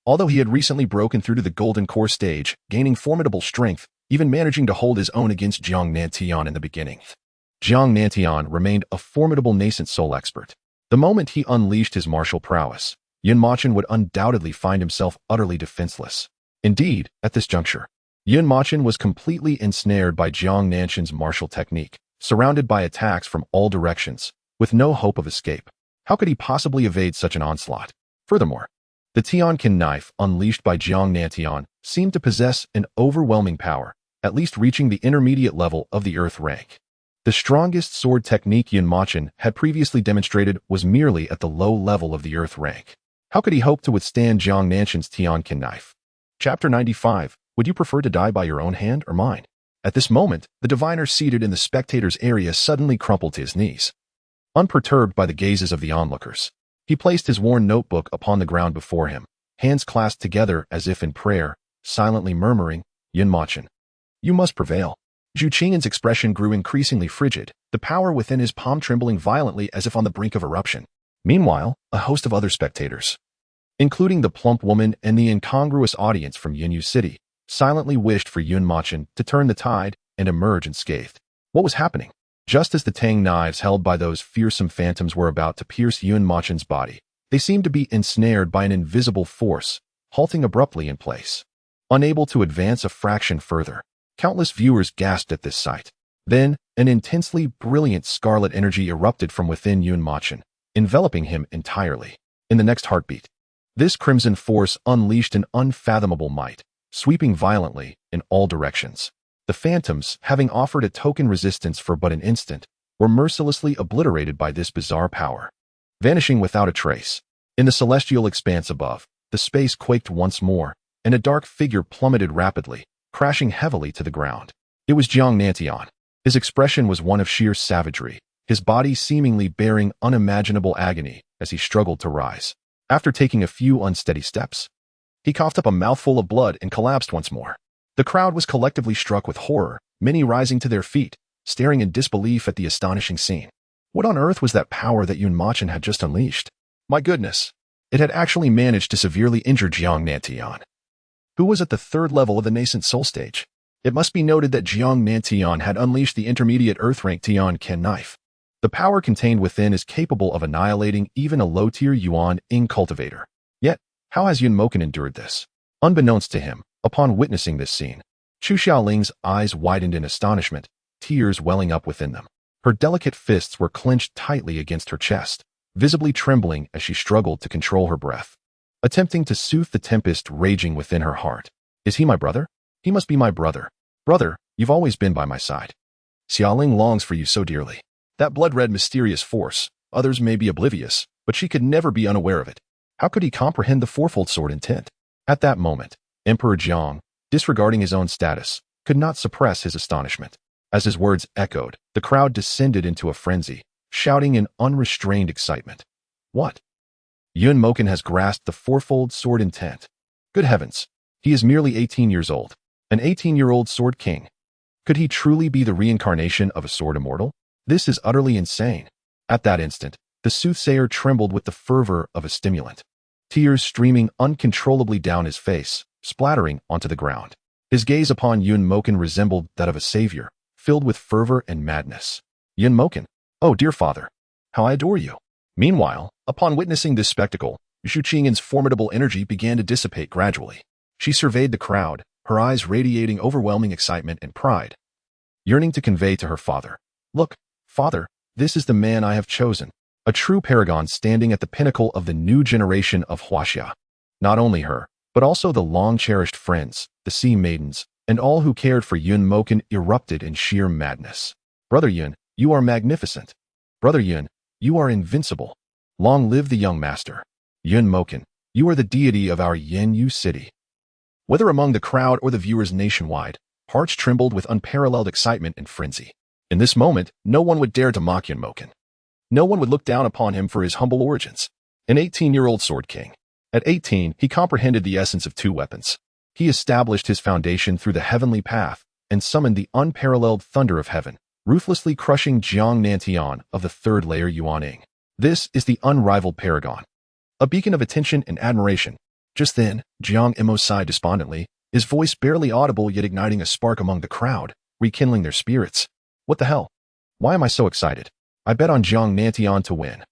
Although he had recently broken through to the Golden Core stage, gaining formidable strength, even managing to hold his own against Jiang Nantian in the beginning, Jiang Nantian remained a formidable nascent soul expert. The moment he unleashed his martial prowess, Yin Moching would undoubtedly find himself utterly defenseless. Indeed, at this juncture, Yin Moching was completely ensnared by Jiang Nanshan's martial technique, surrounded by attacks from all directions, with no hope of escape. How could he possibly evade such an onslaught? Furthermore, the Tianqin knife unleashed by Jiang Nantian seemed to possess an overwhelming power, at least reaching the intermediate level of the earth rank. The strongest sword technique Yin Moching had previously demonstrated was merely at the low level of the earth rank. How could he hope to withstand Jiang Nanshan's Tianqin knife? Chapter 95. Would you prefer to die by your own hand or mine? At this moment, the diviner seated in the spectators' area suddenly crumpled to his knees. Unperturbed by the gazes of the onlookers, he placed his worn notebook upon the ground before him, hands clasped together as if in prayer, silently murmuring, Yin Moching, you must prevail. Zhu Qingyan's expression grew increasingly frigid, the power within his palm trembling violently as if on the brink of eruption. Meanwhile, a host of other spectators, including the plump woman and the incongruous audience from Yinyu City, silently wished for Yun Mochen to turn the tide and emerge unscathed. What was happening? Just as the tang knives held by those fearsome phantoms were about to pierce Yun Mochen's body, they seemed to be ensnared by an invisible force, halting abruptly in place. Unable to advance a fraction further, countless viewers gasped at this sight. Then, an intensely brilliant scarlet energy erupted from within Yun Mochen, enveloping him entirely. In the next heartbeat, this crimson force unleashed an unfathomable might, sweeping violently in all directions. The phantoms, having offered a token resistance for but an instant, were mercilessly obliterated by this bizarre power, vanishing without a trace. In the celestial expanse above, the space quaked once more, and a dark figure plummeted rapidly, crashing heavily to the ground. It was Jiang Nantian. His expression was one of sheer savagery, his body seemingly bearing unimaginable agony as he struggled to rise. After taking a few unsteady steps, he coughed up a mouthful of blood and collapsed once more. The crowd was collectively struck with horror, many rising to their feet, staring in disbelief at the astonishing scene. What on earth was that power that Yun Mochen had just unleashed? My goodness, it had actually managed to severely injure Jiang Nantian, who was at the third level of the nascent soul stage. It must be noted that Jiang Nantian had unleashed the intermediate earth-rank Tian Ken knife. The power contained within is capable of annihilating even a low-tier Yuan Ing cultivator. Yet, how has Yun Mochen endured this? Unbeknownst to him, upon witnessing this scene, Chu Xiaoling's eyes widened in astonishment, tears welling up within them. Her delicate fists were clenched tightly against her chest, visibly trembling as she struggled to control her breath, attempting to soothe the tempest raging within her heart. Is he my brother? He must be my brother. Brother, you've always been by my side. Xiaoling longs for you so dearly. That blood-red mysterious force, others may be oblivious, but she could never be unaware of it. How could he comprehend the fourfold sword intent? At that moment, Emperor Jiang, disregarding his own status, could not suppress his astonishment. As his words echoed, the crowd descended into a frenzy, shouting in unrestrained excitement. What? Yun Mochen has grasped the fourfold sword intent. Good heavens, he is merely 18 years old. An 18-year-old sword king. Could he truly be the reincarnation of a sword immortal? This is utterly insane. At that instant, the soothsayer trembled with the fervor of a stimulant, tears streaming uncontrollably down his face, splattering onto the ground. His gaze upon Yun Mochen resembled that of a savior, filled with fervor and madness. Yun Mochen, oh dear father, how I adore you. Meanwhile, upon witnessing this spectacle, Zhu Qingan's formidable energy began to dissipate gradually. She surveyed the crowd, her eyes radiating overwhelming excitement and pride, yearning to convey to her father, "Look, father, this is the man I have chosen, a true paragon standing at the pinnacle of the new generation of Huaxia." Not only her, but also the long-cherished friends, the sea maidens, and all who cared for Yun Mochen erupted in sheer madness. Brother Yun, you are magnificent. Brother Yun, you are invincible. Long live the young master. Yun Mochen, you are the deity of our Yen-Yu city. Whether among the crowd or the viewers nationwide, hearts trembled with unparalleled excitement and frenzy. In this moment, no one would dare to mock Yun Mochen. No one would look down upon him for his humble origins. An 18-year-old sword king. At 18, he comprehended the essence of two weapons. He established his foundation through the heavenly path and summoned the unparalleled thunder of heaven, ruthlessly crushing Jiang Nantian of the third layer Yuaning. This is the unrivaled paragon, a beacon of attention and admiration. Just then, Jiang Emo sighed despondently, his voice barely audible yet igniting a spark among the crowd, rekindling their spirits. What the hell? Why am I so excited? I bet on Jiang Nantian to win.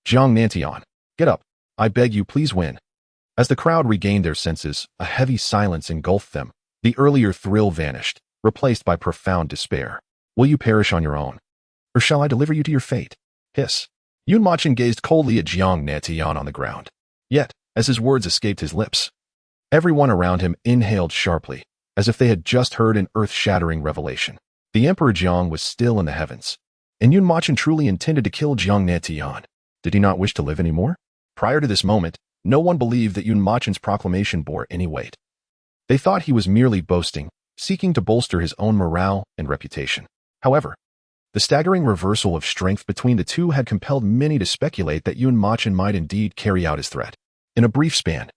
Jiang Nantian, get up. I beg you, please win. As the crowd regained their senses, a heavy silence engulfed them. The earlier thrill vanished, replaced by profound despair. Will you perish on your own? Or shall I deliver you to your fate? Hiss. Yun Mochen gazed coldly at Jiang Nantian on the ground. Yet, as his words escaped his lips, everyone around him inhaled sharply, as if they had just heard an earth-shattering revelation. The Emperor Jiang was still in the heavens, and Yun Mochen truly intended to kill Jiang Nantian. Did he not wish to live anymore? Prior to this moment, no one believed that Yun Mochen's proclamation bore any weight. They thought he was merely boasting, seeking to bolster his own morale and reputation. However, the staggering reversal of strength between the two had compelled many to speculate that Yun Mochen might indeed carry out his threat. In a brief span,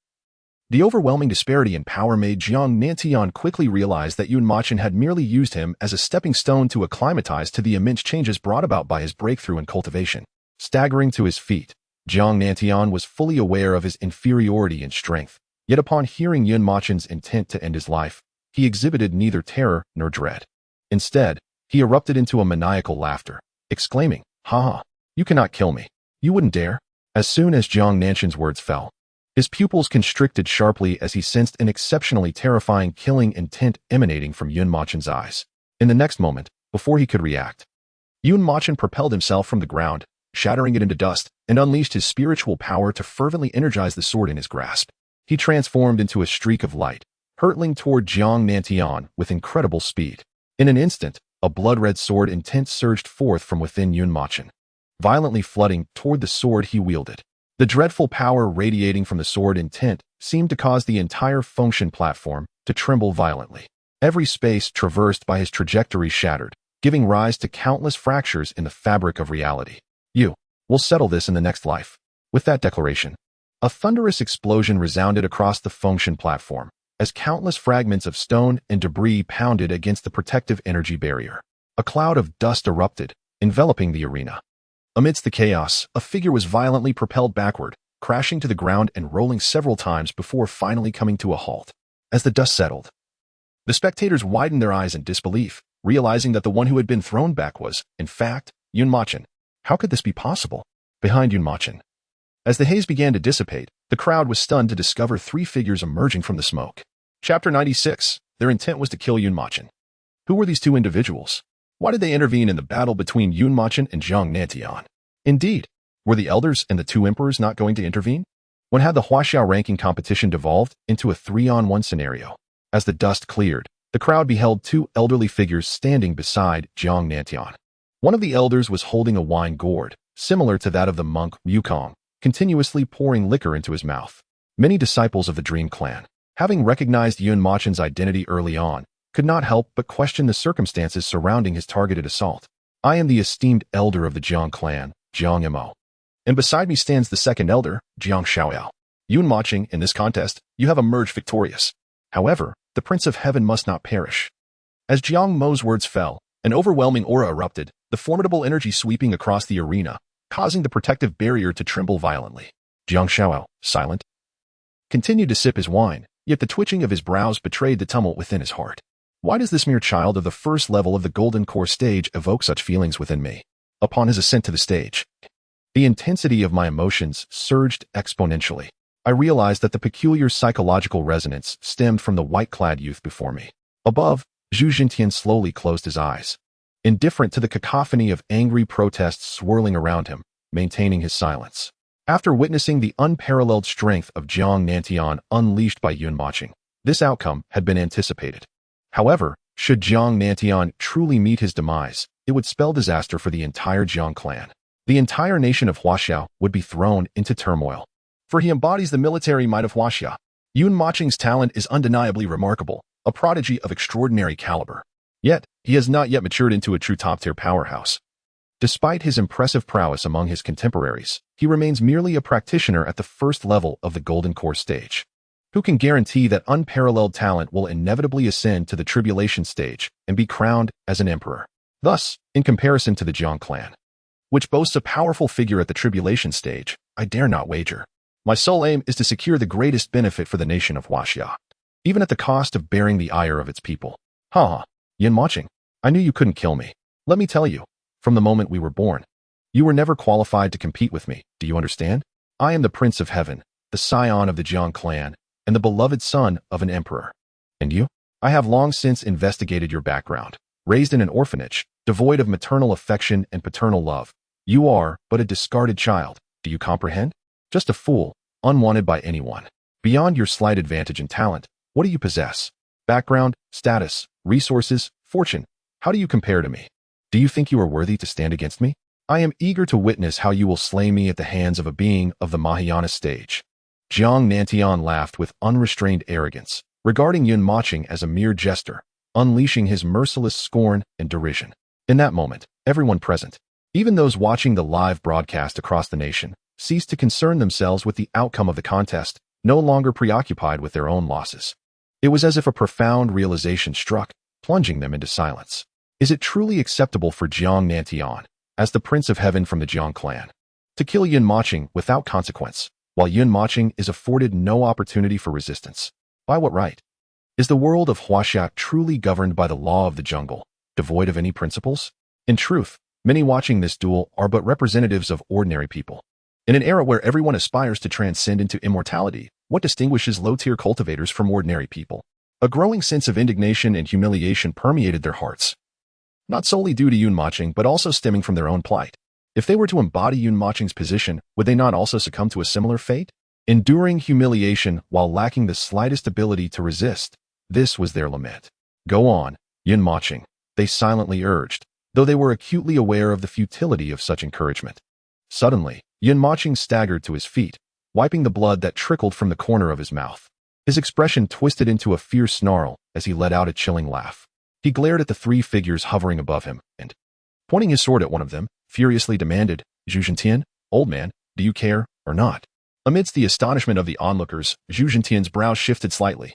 the overwhelming disparity in power made Jiang Nantian quickly realize that Yun Mochen had merely used him as a stepping stone to acclimatize to the immense changes brought about by his breakthrough in cultivation. Staggering to his feet, Jiang Nantian was fully aware of his inferiority in strength, yet upon hearing Yun Mochen's intent to end his life, he exhibited neither terror nor dread. Instead, he erupted into a maniacal laughter, exclaiming, "Ha ha, you cannot kill me. You wouldn't dare." As soon as Jiang Nanshan's words fell, his pupils constricted sharply as he sensed an exceptionally terrifying killing intent emanating from Yun Machen's eyes. In the next moment, before he could react, Yun Machen propelled himself from the ground, shattering it into dust, and unleashed his spiritual power to fervently energize the sword in his grasp. He transformed into a streak of light, hurtling toward Jiang Nantian with incredible speed. In an instant, a blood-red sword intent surged forth from within Yun Machen, violently flooding toward the sword he wielded. The dreadful power radiating from the sword intent seemed to cause the entire function platform to tremble violently. Every space traversed by his trajectory shattered, giving rise to countless fractures in the fabric of reality. "You will settle this in the next life." With that declaration, a thunderous explosion resounded across the function platform as countless fragments of stone and debris pounded against the protective energy barrier. A cloud of dust erupted, enveloping the arena. Amidst the chaos, a figure was violently propelled backward, crashing to the ground and rolling several times before finally coming to a halt. As the dust settled, the spectators widened their eyes in disbelief, realizing that the one who had been thrown back was, in fact, Yun Machen. How could this be possible? Behind Yun Machen, as the haze began to dissipate, the crowd was stunned to discover three figures emerging from the smoke. Chapter 96. Their intent was to kill Yun Machen. Who were these two individuals? Why did they intervene in the battle between Yun Machen and Jiang Nantian? Indeed, were the elders and the two emperors not going to intervene? When had the Huaxiao ranking competition devolved into a 3-on-1 scenario? As the dust cleared, the crowd beheld two elderly figures standing beside Jiang Nantian. One of the elders was holding a wine gourd, similar to that of the monk Wukong, continuously pouring liquor into his mouth. Many disciples of the Dream Clan, having recognized Yun Machen's identity early on, could not help but question the circumstances surrounding his targeted assault. "I am the esteemed elder of the Jiang clan, Jiang Mo. And beside me stands the second elder, Jiang Shaoyao. Yun Machen, in this contest, you have emerged victorious. However, the Prince of Heaven must not perish." As Jiang Mo's words fell, an overwhelming aura erupted, the formidable energy sweeping across the arena, causing the protective barrier to tremble violently. Jiang Shaoyao, silent, continued to sip his wine, yet the twitching of his brows betrayed the tumult within his heart. Why does this mere child of the first level of the Golden Core stage evoke such feelings within me? Upon his ascent to the stage, the intensity of my emotions surged exponentially. I realized that the peculiar psychological resonance stemmed from the white-clad youth before me. Above, Zhu Jintian slowly closed his eyes, indifferent to the cacophony of angry protests swirling around him, maintaining his silence. After witnessing the unparalleled strength of Jiang Nantian unleashed by Yun Machen, this outcome had been anticipated. However, should Jiang Nantian truly meet his demise, it would spell disaster for the entire Jiang clan. The entire nation of Huaxiao would be thrown into turmoil. For he embodies the military might of Huaxia. Yun Machen's talent is undeniably remarkable, a prodigy of extraordinary caliber. Yet, he has not yet matured into a true top-tier powerhouse. Despite his impressive prowess among his contemporaries, he remains merely a practitioner at the first level of the Golden Core stage. Who can guarantee that unparalleled talent will inevitably ascend to the Tribulation stage and be crowned as an emperor? Thus, in comparison to the Jiang clan, which boasts a powerful figure at the Tribulation stage, I dare not wager. My sole aim is to secure the greatest benefit for the nation of Huaxia, even at the cost of bearing the ire of its people. Ha! Yun Machen, I knew you couldn't kill me. Let me tell you, from the moment we were born, you were never qualified to compete with me, do you understand? I am the Prince of Heaven, the scion of the Jiang clan, and the beloved son of an emperor. And you? I have long since investigated your background. Raised in an orphanage, devoid of maternal affection and paternal love, you are but a discarded child, do you comprehend? Just a fool, unwanted by anyone. Beyond your slight advantage and talent, what do you possess? Background, status, resources, fortune. How do you compare to me? Do you think you are worthy to stand against me? I am eager to witness how you will slay me at the hands of a being of the Mahayana stage. Jiang Nantian laughed with unrestrained arrogance, regarding Yun Machen as a mere jester, unleashing his merciless scorn and derision. In that moment, everyone present, even those watching the live broadcast across the nation, ceased to concern themselves with the outcome of the contest, no longer preoccupied with their own losses. It was as if a profound realization struck, plunging them into silence. Is it truly acceptable for Jiang Nantian, as the Prince of Heaven from the Jiang clan, to kill Yun Machen without consequence, while Yun Machen is afforded no opportunity for resistance? By what right? Is the world of Huaxia truly governed by the law of the jungle, devoid of any principles? In truth, many watching this duel are but representatives of ordinary people. In an era where everyone aspires to transcend into immortality, what distinguishes low-tier cultivators from ordinary people? A growing sense of indignation and humiliation permeated their hearts, not solely due to Yunmaching, but also stemming from their own plight. If they were to embody Yunmaching's position, would they not also succumb to a similar fate? Enduring humiliation while lacking the slightest ability to resist, this was their lament. Go on, Yunmaching, they silently urged, though they were acutely aware of the futility of such encouragement. Suddenly, Yunmaching staggered to his feet, wiping the blood that trickled from the corner of his mouth. His expression twisted into a fierce snarl as he let out a chilling laugh. He glared at the three figures hovering above him and, pointing his sword at one of them, furiously demanded, Zhu Zhentian, old man, do you care or not? Amidst the astonishment of the onlookers, Zhu Zhentian's brow shifted slightly.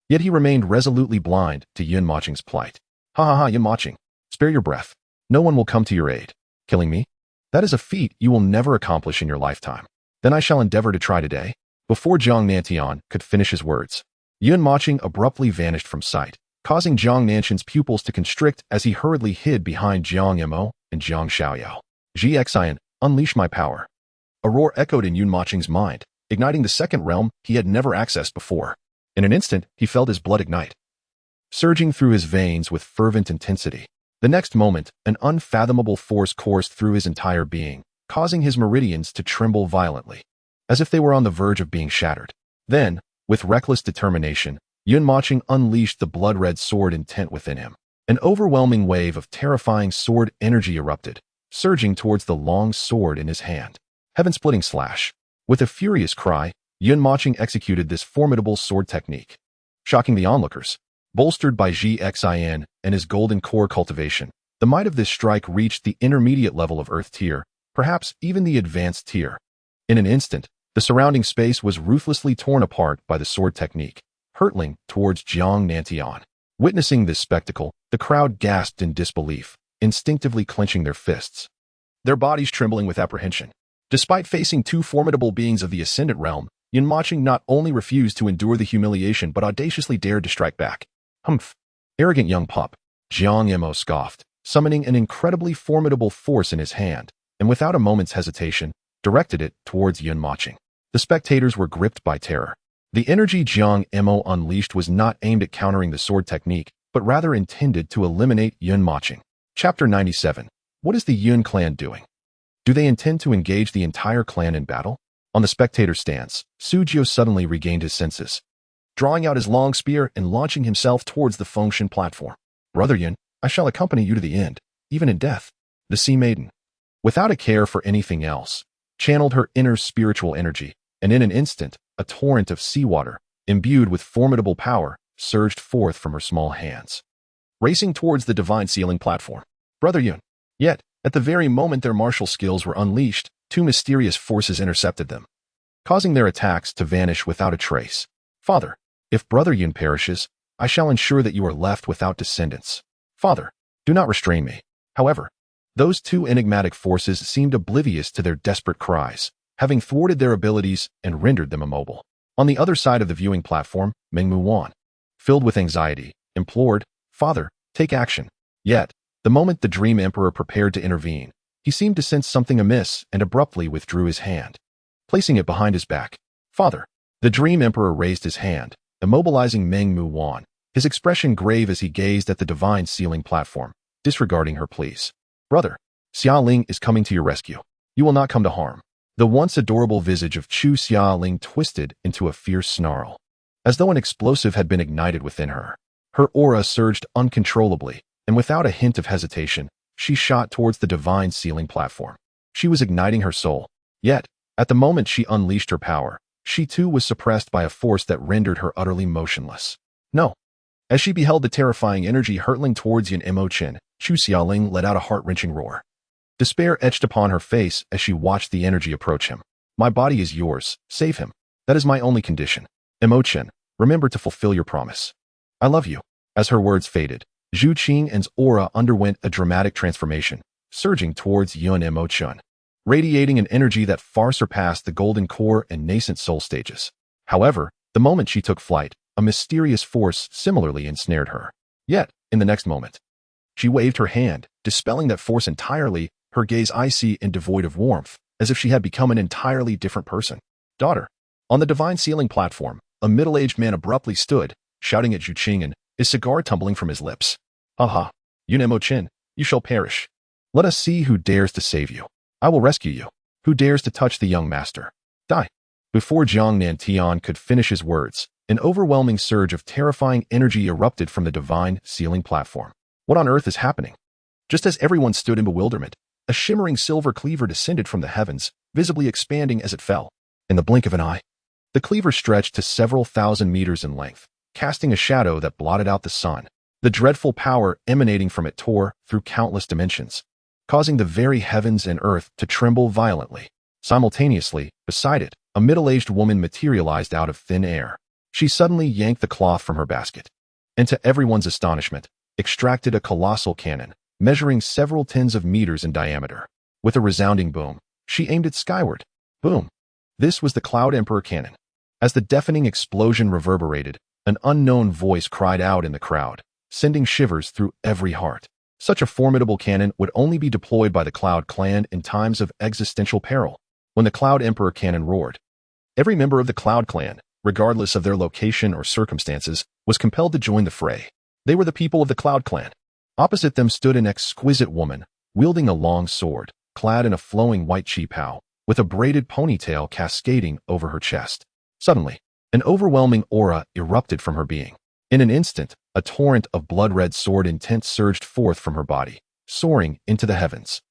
Yet he remained resolutely blind to Yunmaching's plight. Ha ha ha, Yunmaching, spare your breath. No one will come to your aid. Killing me? That is a feat you will never accomplish in your lifetime. Then I shall endeavor to try today. Before Zhang Nantian could finish his words, Yunmaching abruptly vanished from sight, causing Zhang Nantian's pupils to constrict as he hurriedly hid behind Jiang Mo and Jiang Xiaoyao. Xian, unleash my power. A roar echoed in Yunmaching's mind, igniting the second realm he had never accessed before. In an instant, he felt his blood ignite, surging through his veins with fervent intensity. The next moment, an unfathomable force coursed through his entire being, causing his meridians to tremble violently, as if they were on the verge of being shattered. Then, with reckless determination, Yunmaching unleashed the blood-red sword intent within him. An overwhelming wave of terrifying sword energy erupted, surging towards the long sword in his hand. Heaven-splitting slash. With a furious cry, Yunmaching executed this formidable sword technique, shocking the onlookers. Bolstered by Xian and his golden core cultivation, the might of this strike reached the intermediate level of Earth tier, perhaps even the advanced tier. In an instant, the surrounding space was ruthlessly torn apart by the sword technique, hurtling towards Jiang Nantian. Witnessing this spectacle, the crowd gasped in disbelief, instinctively clenching their fists, their bodies trembling with apprehension. Despite facing two formidable beings of the Ascendant Realm, Yunmaching not only refused to endure the humiliation but audaciously dared to strike back. Humph! Arrogant young pup, Jiang Mo scoffed, summoning an incredibly formidable force in his hand, and without a moment's hesitation, directed it towards Yunmaching. The spectators were gripped by terror. The energy Jiang Mo unleashed was not aimed at countering the sword technique, but rather intended to eliminate Yunmaching. Chapter 97. What is the Yun clan doing? Do they intend to engage the entire clan in battle? On the spectator stance, Sujio suddenly regained his senses, drawing out his long spear and launching himself towards the Fengshan platform. Brother Yun, I shall accompany you to the end, even in death. The Sea Maiden, without a care for anything else, channeled her inner spiritual energy, and in an instant, a torrent of seawater, imbued with formidable power, surged forth from her small hands, racing towards the divine sealing platform. Brother Yun. Yet, at the very moment their martial skills were unleashed, two mysterious forces intercepted them, causing their attacks to vanish without a trace. Father, if Brother Yun perishes, I shall ensure that you are left without descendants. Father, do not restrain me. However, those two enigmatic forces seemed oblivious to their desperate cries, having thwarted their abilities and rendered them immobile. On the other side of the viewing platform, Mengmu Wan, filled with anxiety, implored, Father, take action. Yet, the moment the Dream Emperor prepared to intervene, he seemed to sense something amiss and abruptly withdrew his hand, placing it behind his back. Father, the Dream Emperor raised his hand, immobilizing Mengmu Wan, his expression grave as he gazed at the divine sealing platform, disregarding her pleas. Brother, Xia Ling is coming to your rescue. You will not come to harm. The once adorable visage of Chu Xia Ling twisted into a fierce snarl, as though an explosive had been ignited within her. Her aura surged uncontrollably, and without a hint of hesitation, she shot towards the divine sealing platform. She was igniting her soul. Yet, at the moment she unleashed her power, she too was suppressed by a force that rendered her utterly motionless. No. As she beheld the terrifying energy hurtling towards Yun Mochen, Chu Xiaoling let out a heart-wrenching roar. Despair etched upon her face as she watched the energy approach him. My body is yours. Save him. That is my only condition. Mochen, remember to fulfill your promise. I love you. As her words faded, Zhu Qing'an's aura underwent a dramatic transformation, surging towards Yun Mochen, radiating an energy that far surpassed the golden core and nascent soul stages. However, the moment she took flight, a mysterious force similarly ensnared her. Yet, in the next moment, she waved her hand, dispelling that force entirely, her gaze icy and devoid of warmth, as if she had become an entirely different person. Daughter. On the divine ceiling platform, a middle-aged man abruptly stood, shouting at Zhu Qing'an, his cigar tumbling from his lips. Ha! Mochen, you shall perish. Let us see who dares to save you. I will rescue you. Who dares to touch the young master? Die. Before Jiang Nantian could finish his words, an overwhelming surge of terrifying energy erupted from the divine ceiling platform. What on earth is happening? Just as everyone stood in bewilderment, a shimmering silver cleaver descended from the heavens, visibly expanding as it fell. In the blink of an eye, the cleaver stretched to several thousand meters in length, casting a shadow that blotted out the sun. The dreadful power emanating from it tore through countless dimensions, causing the very heavens and earth to tremble violently. Simultaneously, beside it, a middle-aged woman materialized out of thin air. She suddenly yanked the cloth from her basket, and to everyone's astonishment, extracted a colossal cannon, measuring several tens of meters in diameter. With a resounding boom, she aimed it skyward. Boom! This was the Cloud Emperor cannon. As the deafening explosion reverberated, an unknown voice cried out in the crowd, sending shivers through every heart. Such a formidable cannon would only be deployed by the Cloud Clan in times of existential peril. When the Cloud Emperor cannon roared, every member of the Cloud Clan, regardless of their location or circumstances, was compelled to join the fray. They were the people of the Cloud Clan. Opposite them stood an exquisite woman, wielding a long sword, clad in a flowing white qipao, with a braided ponytail cascading over her chest. Suddenly, an overwhelming aura erupted from her being. In an instant, a torrent of blood-red sword intent surged forth from her body, soaring into the heavens.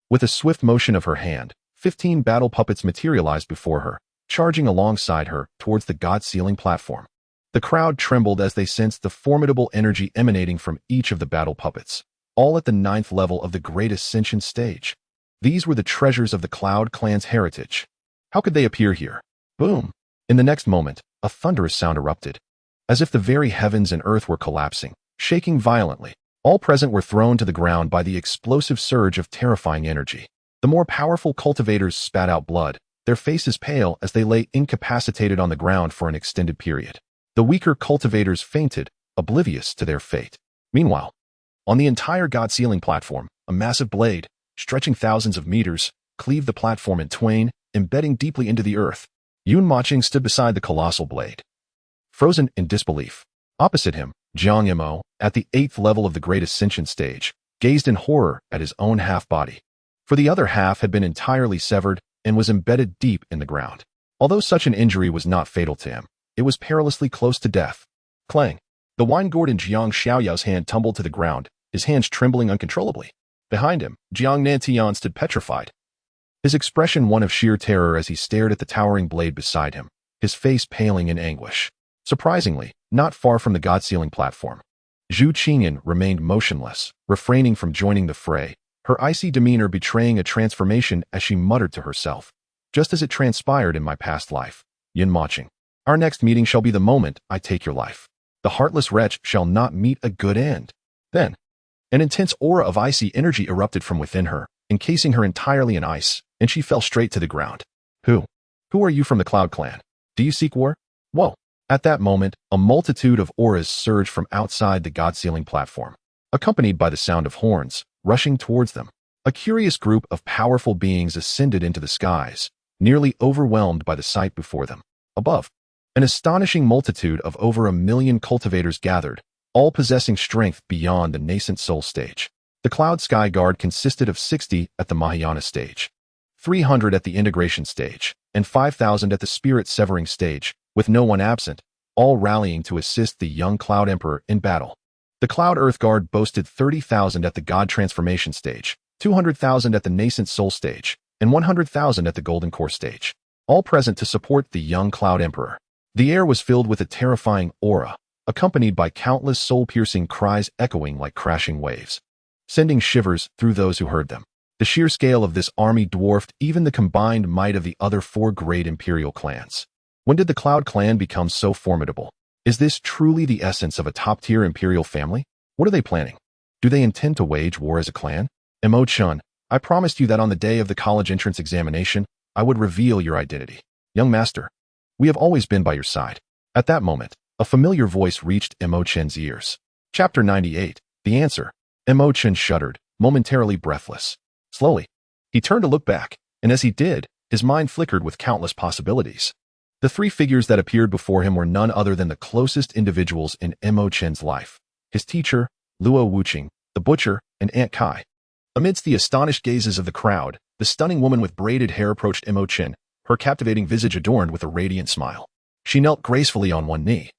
With a swift motion of her hand, 15 battle puppets materialized before her, charging alongside her towards the god-ceiling platform. The crowd trembled as they sensed the formidable energy emanating from each of the battle puppets, all at the 9th level of the Great Ascension stage. These were the treasures of the Cloud Clan's heritage. How could they appear here? Boom! In the next moment, a thunderous sound erupted, as if the very heavens and earth were collapsing, shaking violently. All present were thrown to the ground by the explosive surge of terrifying energy. The more powerful cultivators spat out blood, their faces pale as they lay incapacitated on the ground for an extended period. The weaker cultivators fainted, oblivious to their fate. Meanwhile, on the entire god-ceiling platform, a massive blade, stretching thousands of meters, cleaved the platform in twain, embedding deeply into the earth. Yun Mochen stood beside the colossal blade, frozen in disbelief. Opposite him, Zhu Emperor, at the 8th level of the Great Ascension stage, gazed in horror at his own half-body. For the other half had been entirely severed and was embedded deep in the ground. Although such an injury was not fatal to him, it was perilously close to death. Clang! The wine gourd in Jiang Xiaoyao's hand tumbled to the ground, his hands trembling uncontrollably. Behind him, Jiang Nantian stood petrified, his expression one of sheer terror as he stared at the towering blade beside him, his face paling in anguish. Surprisingly, not far from the god-ceiling platform, Zhu Qing'an remained motionless, refraining from joining the fray, her icy demeanor betraying a transformation as she muttered to herself. Just as it transpired in my past life, Yin Mochen, our next meeting shall be the moment I take your life. The heartless wretch shall not meet a good end. Then, an intense aura of icy energy erupted from within her, encasing her entirely in ice, and she fell straight to the ground. Who are you from the Cloud Clan? Do you seek war? Whoa! At that moment, a multitude of auras surged from outside the god-ceiling platform, accompanied by the sound of horns, rushing towards them. A curious group of powerful beings ascended into the skies, nearly overwhelmed by the sight before them. Above, an astonishing multitude of over 1 million cultivators gathered, all possessing strength beyond the nascent soul stage. The Cloud Sky Guard consisted of 60 at the Mahayana stage, 300 at the integration stage, and 5,000 at the spirit severing stage, with no one absent, all rallying to assist the young Cloud Emperor in battle. The Cloud Earth Guard boasted 30,000 at the God Transformation stage, 200,000 at the nascent soul stage, and 100,000 at the Golden Core stage, all present to support the young Cloud Emperor. The air was filled with a terrifying aura, accompanied by countless soul-piercing cries echoing like crashing waves, sending shivers through those who heard them. The sheer scale of this army dwarfed even the combined might of the other 4 great imperial clans. When did the Cloud Clan become so formidable? Is this truly the essence of a top-tier imperial family? What are they planning? Do they intend to wage war as a clan? Mochen, I promised you that on the day of the college entrance examination, I would reveal your identity. Young master, we have always been by your side. At that moment, A familiar voice reached Mochen's ears. Chapter 98. The Answer. Mochen shuddered, momentarily breathless. Slowly, he turned to look back, and as he did, his mind flickered with countless possibilities. The three figures that appeared before him were none other than the closest individuals in Mochen's life: his teacher, Luo Wuqing, the butcher, and Aunt Kai. Amidst the astonished gazes of the crowd, the stunning woman with braided hair approached Mochen, her captivating visage adorned with a radiant smile. She knelt gracefully on one knee,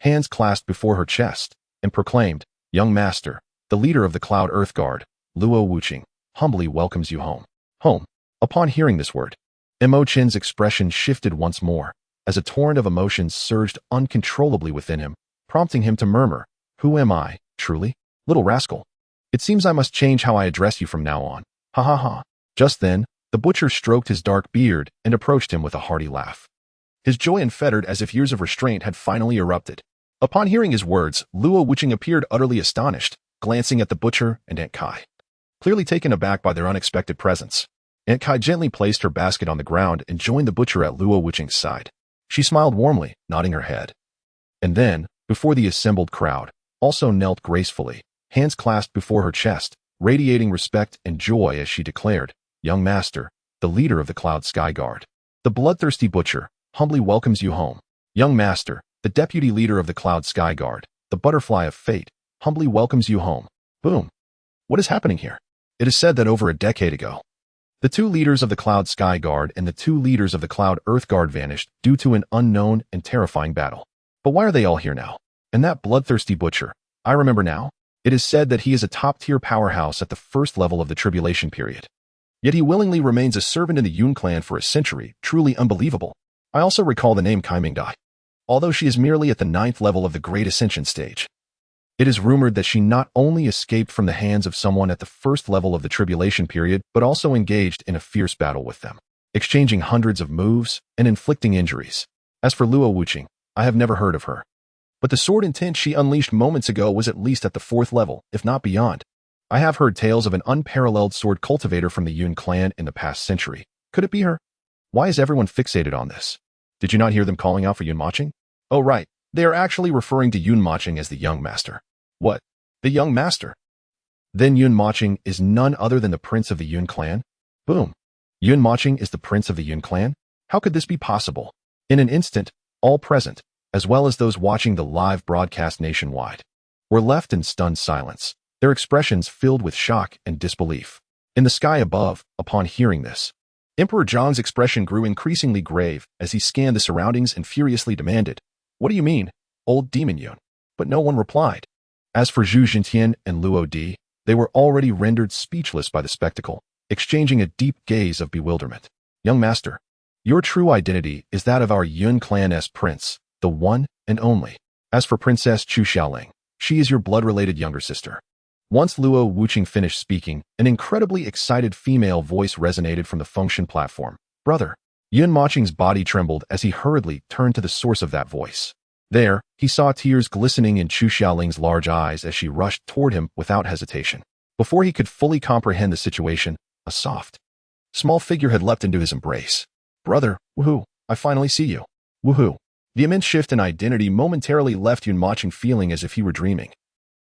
hands clasped before her chest, and proclaimed, "Young master, the leader of the Cloud Earth Guard, Luo Wuqing, humbly welcomes you home." Home. Upon hearing this word, Mochen's expression shifted once more, as a torrent of emotions surged uncontrollably within him, prompting him to murmur, "Who am I, truly? Little rascal. It seems I must change how I address you from now on. Ha ha ha." Just then, the butcher stroked his dark beard and approached him with a hearty laugh. His joy unfettered as if years of restraint had finally erupted. Upon hearing his words, Luo Wuqing appeared utterly astonished, glancing at the butcher and Aunt Kai. Clearly taken aback by their unexpected presence, Aunt Kai gently placed her basket on the ground and joined the butcher at Luo Wuqing's side. She smiled warmly, nodding her head. And then, before the assembled crowd, also knelt gracefully, hands clasped before her chest, radiating respect and joy as she declared, "Young master, the leader of the Cloud Sky Guard. The bloodthirsty butcher humbly welcomes you home. Young master, the deputy leader of the Cloud Sky Guard, the butterfly of fate, humbly welcomes you home." Boom. What is happening here? It is said that over a decade ago, the two leaders of the Cloud Sky Guard and the two leaders of the Cloud Earth Guard vanished due to an unknown and terrifying battle. But why are they all here now? And that bloodthirsty butcher, I remember now. It is said that he is a top-tier powerhouse at the first level of the tribulation period. Yet he willingly remains a servant in the Yun clan for a century, truly unbelievable. I also recall the name Kai Mingdai, although she is merely at the 9th level of the Great Ascension stage. It is rumored that she not only escaped from the hands of someone at the first level of the tribulation period, but also engaged in a fierce battle with them, exchanging hundreds of moves and inflicting injuries. As for Luo Wuqing, I have never heard of her. But the sword intent she unleashed moments ago was at least at the 4th level, if not beyond. I have heard tales of an unparalleled sword cultivator from the Yun clan in the past century. Could it be her? Why is everyone fixated on this? Did you not hear them calling out for Yun Mochen? Oh right, they are actually referring to Yun Mochen as the young master. What? The young master? Then Yun Mochen is none other than the prince of the Yun clan? Boom. Yun Mochen is the prince of the Yun clan? How could this be possible? In an instant, all present, as well as those watching the live broadcast nationwide, were left in stunned silence, their expressions filled with shock and disbelief. In the sky above, upon hearing this, Emperor Zhang's expression grew increasingly grave as he scanned the surroundings and furiously demanded, "What do you mean, old demon Yun?" But no one replied. As for Zhu Jintian and Luo Di, they were already rendered speechless by the spectacle, exchanging a deep gaze of bewilderment. "Young master, your true identity is that of our Yun clan's prince, the one and only. As for Princess Chu Xiaoling, she is your blood-related younger sister." Once Luo Wuqing finished speaking, an incredibly excited female voice resonated from the function platform. "Brother." Yun Mocheng's body trembled as he hurriedly turned to the source of that voice. There, he saw tears glistening in Chu Xiaoling's large eyes as she rushed toward him without hesitation. Before he could fully comprehend the situation, a soft, small figure had leapt into his embrace. "Brother, woohoo, I finally see you. Woohoo." The immense shift in identity momentarily left Yun Mochen feeling as if he were dreaming.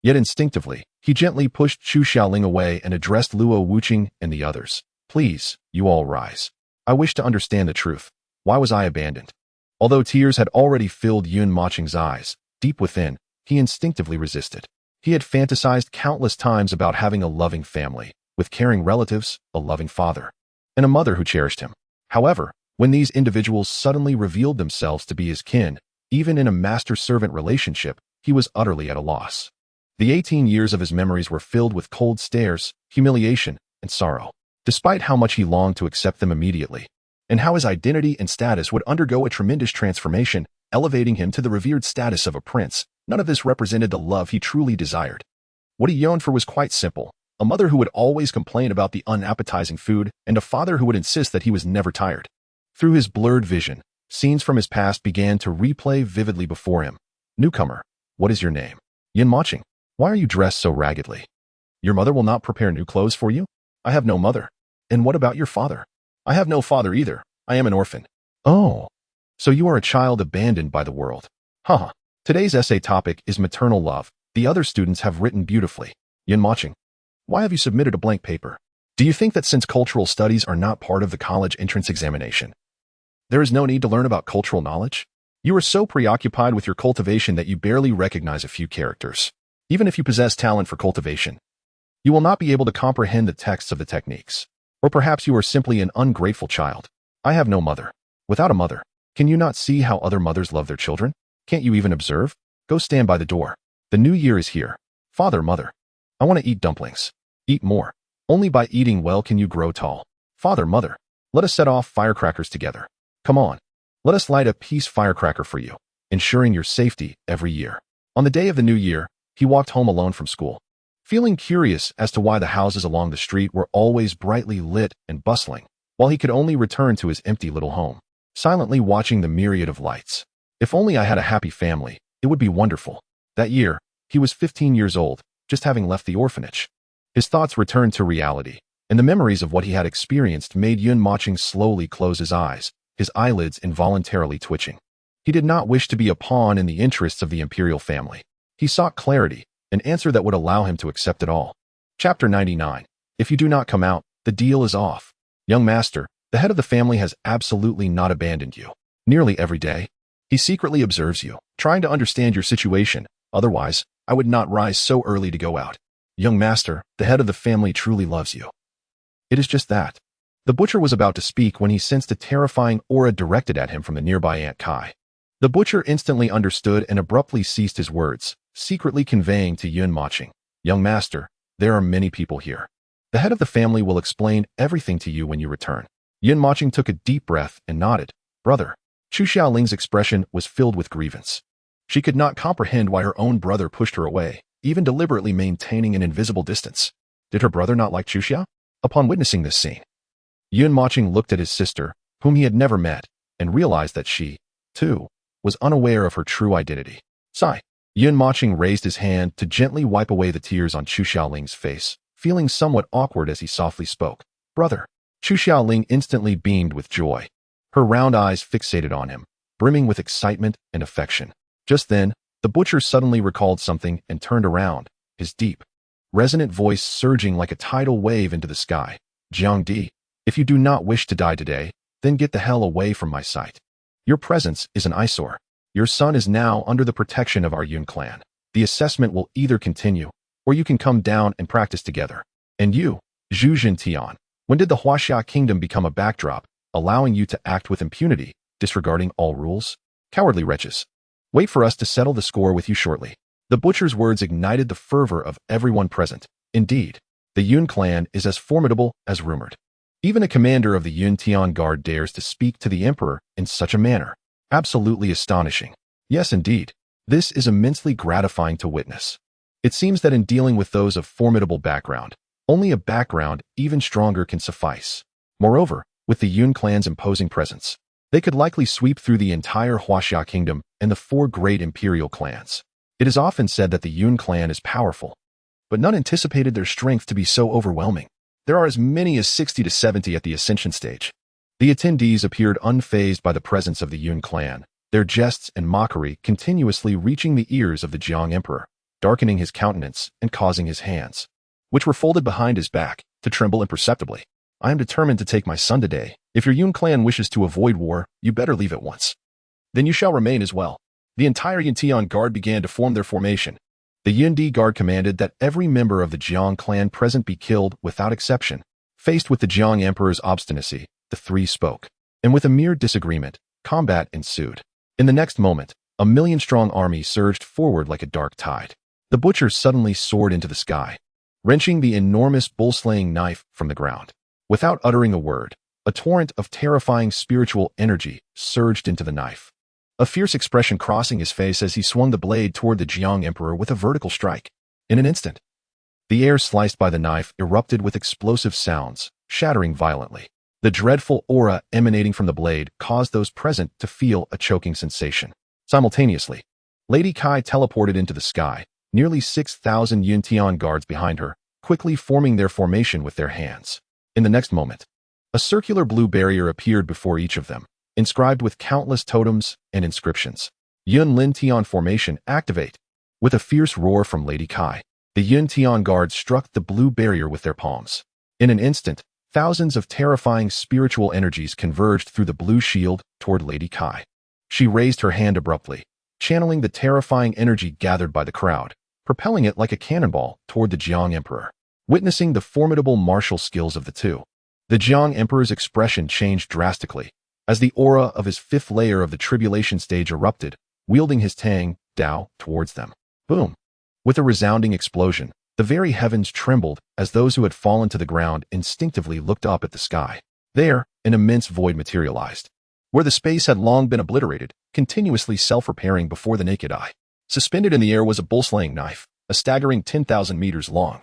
Yet instinctively, he gently pushed Chu Xiaoling away and addressed Luo Wuqing and the others. "Please, you all rise. I wish to understand the truth. Why was I abandoned?" Although tears had already filled Yun Mocheng's eyes, deep within, he instinctively resisted. He had fantasized countless times about having a loving family, with caring relatives, a loving father, and a mother who cherished him. However, when these individuals suddenly revealed themselves to be his kin, even in a master-servant relationship, he was utterly at a loss. The 18 years of his memories were filled with cold stares, humiliation, and sorrow, despite how much he longed to accept them immediately, and how his identity and status would undergo a tremendous transformation, elevating him to the revered status of a prince. None of this represented the love he truly desired. What he yearned for was quite simple: a mother who would always complain about the unappetizing food, and a father who would insist that he was never tired. Through his blurred vision, scenes from his past began to replay vividly before him. "Newcomer, what is your name?" "Yun Mocheng." "Why are you dressed so raggedly?" "Your mother will not prepare new clothes for you?" "I have no mother." "And what about your father?" "I have no father either. I am an orphan." "Oh, so you are a child abandoned by the world." "Huh." Today's essay topic is maternal love. The other students have written beautifully. Yin Mochen, why have you submitted a blank paper? Do you think that since cultural studies are not part of the college entrance examination, there is no need to learn about cultural knowledge? You are so preoccupied with your cultivation that you barely recognize a few characters. Even if you possess talent for cultivation, you will not be able to comprehend the texts of the techniques. Or perhaps you are simply an ungrateful child. I have no mother. Without a mother, can you not see how other mothers love their children? Can't you even observe? Go stand by the door. The new year is here. Father, mother, I want to eat dumplings. Eat more. Only by eating well can you grow tall. Father, mother, let us set off firecrackers together. Come on. Let us light a peace firecracker for you, ensuring your safety every year. On the day of the new year, he walked home alone from school, feeling curious as to why the houses along the street were always brightly lit and bustling, while he could only return to his empty little home, silently watching the myriad of lights. If only I had a happy family, it would be wonderful. That year, he was 15 years old, just having left the orphanage. His thoughts returned to reality, and the memories of what he had experienced made Yin Mochen slowly close his eyelids involuntarily twitching. He did not wish to be a pawn in the interests of the imperial family. He sought clarity, an answer that would allow him to accept it all. Chapter 99. If you do not come out, the deal is off. Young master, the head of the family has absolutely not abandoned you. Nearly every day, he secretly observes you, trying to understand your situation. Otherwise, I would not rise so early to go out. Young master, the head of the family truly loves you. It is just that. The butcher was about to speak when he sensed a terrifying aura directed at him from the nearby Aunt Kai. The butcher instantly understood and abruptly ceased his words, secretly conveying to Yin Mochen, young master, there are many people here. The head of the family will explain everything to you when you return. Yin Mochen took a deep breath and nodded. Brother. Chu Xiaoling's expression was filled with grievance. She could not comprehend why her own brother pushed her away, even deliberately maintaining an invisible distance. Did her brother not like Chu Xiao? Upon witnessing this scene, Yin Mochen looked at his sister, whom he had never met, and realized that she, too, was unaware of her true identity. Sigh. Yin Mochen raised his hand to gently wipe away the tears on Chu Xiaoling's face, feeling somewhat awkward as he softly spoke. Brother. Chu Xiaoling instantly beamed with joy. Her round eyes fixated on him, brimming with excitement and affection. Just then, the butcher suddenly recalled something and turned around, his deep, resonant voice surging like a tidal wave into the sky. Jiang Di, if you do not wish to die today, then get the hell away from my sight. Your presence is an eyesore. Your son is now under the protection of our Yun clan. The assessment will either continue, or you can come down and practice together. And you, Zhu Jintian, when did the Huaxia kingdom become a backdrop, allowing you to act with impunity, disregarding all rules? Cowardly wretches. Wait for us to settle the score with you shortly. The butcher's words ignited the fervor of everyone present. Indeed, the Yun clan is as formidable as rumored. Even a commander of the Yun Tian Guard dares to speak to the emperor in such a manner. Absolutely astonishing. Yes, indeed. This is immensely gratifying to witness. It seems that in dealing with those of formidable background, only a background even stronger can suffice. Moreover, with the Yun clan's imposing presence, they could likely sweep through the entire Huaxia kingdom and the 4 great imperial clans. It is often said that the Yun clan is powerful, but none anticipated their strength to be so overwhelming. There are as many as 60 to 70 at the ascension stage. The attendees appeared unfazed by the presence of the Yun clan, their jests and mockery continuously reaching the ears of the Zhu Emperor, darkening his countenance and causing his hands, which were folded behind his back, to tremble imperceptibly. I am determined to take my son today. If your Yun clan wishes to avoid war, you better leave at once. Then you shall remain as well. The entire Yuntian Guard began to form their formation. The Yundi Guard commanded that every member of the Jiang clan present be killed without exception. Faced with the Jiang Emperor's obstinacy, the 3 spoke. And with a mere disagreement, combat ensued. In the next moment, a 1,000,000-strong army surged forward like a dark tide. The butcher suddenly soared into the sky, wrenching the enormous bull-slaying knife from the ground. Without uttering a word, a torrent of terrifying spiritual energy surged into the knife, a fierce expression crossing his face as he swung the blade toward the Jiang Emperor with a vertical strike. In an instant, the air sliced by the knife erupted with explosive sounds, shattering violently. The dreadful aura emanating from the blade caused those present to feel a choking sensation. Simultaneously, Lady Kai teleported into the sky, nearly 6,000 Yuntian guards behind her, quickly forming their formation with their hands. In the next moment, a circular blue barrier appeared before each of them, inscribed with countless totems and inscriptions. Yun Lin Tian formation activate. With a fierce roar from Lady Kai, the Yun Tian guards struck the blue barrier with their palms. In an instant, thousands of terrifying spiritual energies converged through the blue shield toward Lady Kai. She raised her hand abruptly, channeling the terrifying energy gathered by the crowd, propelling it like a cannonball toward the Zhu Emperor. Witnessing the formidable martial skills of the two, the Zhu Emperor's expression changed drastically as the aura of his fifth layer of the tribulation stage erupted, wielding his Tang Dao towards them. Boom! With a resounding explosion, the very heavens trembled as those who had fallen to the ground instinctively looked up at the sky. There, an immense void materialized, where the space had long been obliterated, continuously self-repairing before the naked eye. Suspended in the air was a bull-slaying knife, a staggering 10,000 meters long,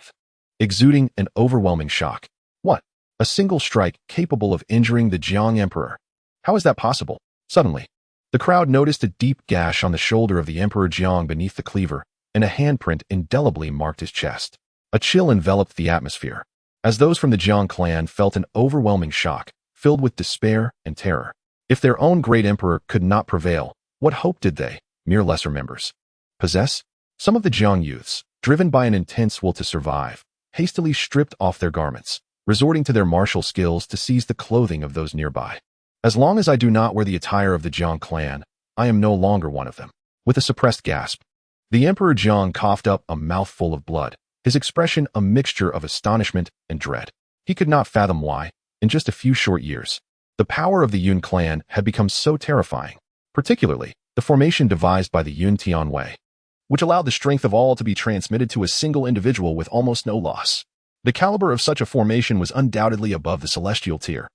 exuding an overwhelming shock. What? A single strike capable of injuring the Zhu Emperor? How is that possible? Suddenly, the crowd noticed a deep gash on the shoulder of the Emperor Zhu beneath the cleaver, and a handprint indelibly marked his chest. A chill enveloped the atmosphere, as those from the Zhu clan felt an overwhelming shock, filled with despair and terror. If their own great emperor could not prevail, what hope did they, mere lesser members, possess? Some of the Zhu youths, driven by an intense will to survive, hastily stripped off their garments, resorting to their martial skills to seize the clothing of those nearby. As long as I do not wear the attire of the Zhu clan, I am no longer one of them. With a suppressed gasp, the Emperor Zhu coughed up a mouthful of blood, his expression a mixture of astonishment and dread. He could not fathom why, in just a few short years, the power of the Yun clan had become so terrifying, particularly the formation devised by the Yun Tian Wei, which allowed the strength of all to be transmitted to a single individual with almost no loss. The caliber of such a formation was undoubtedly above the celestial tier.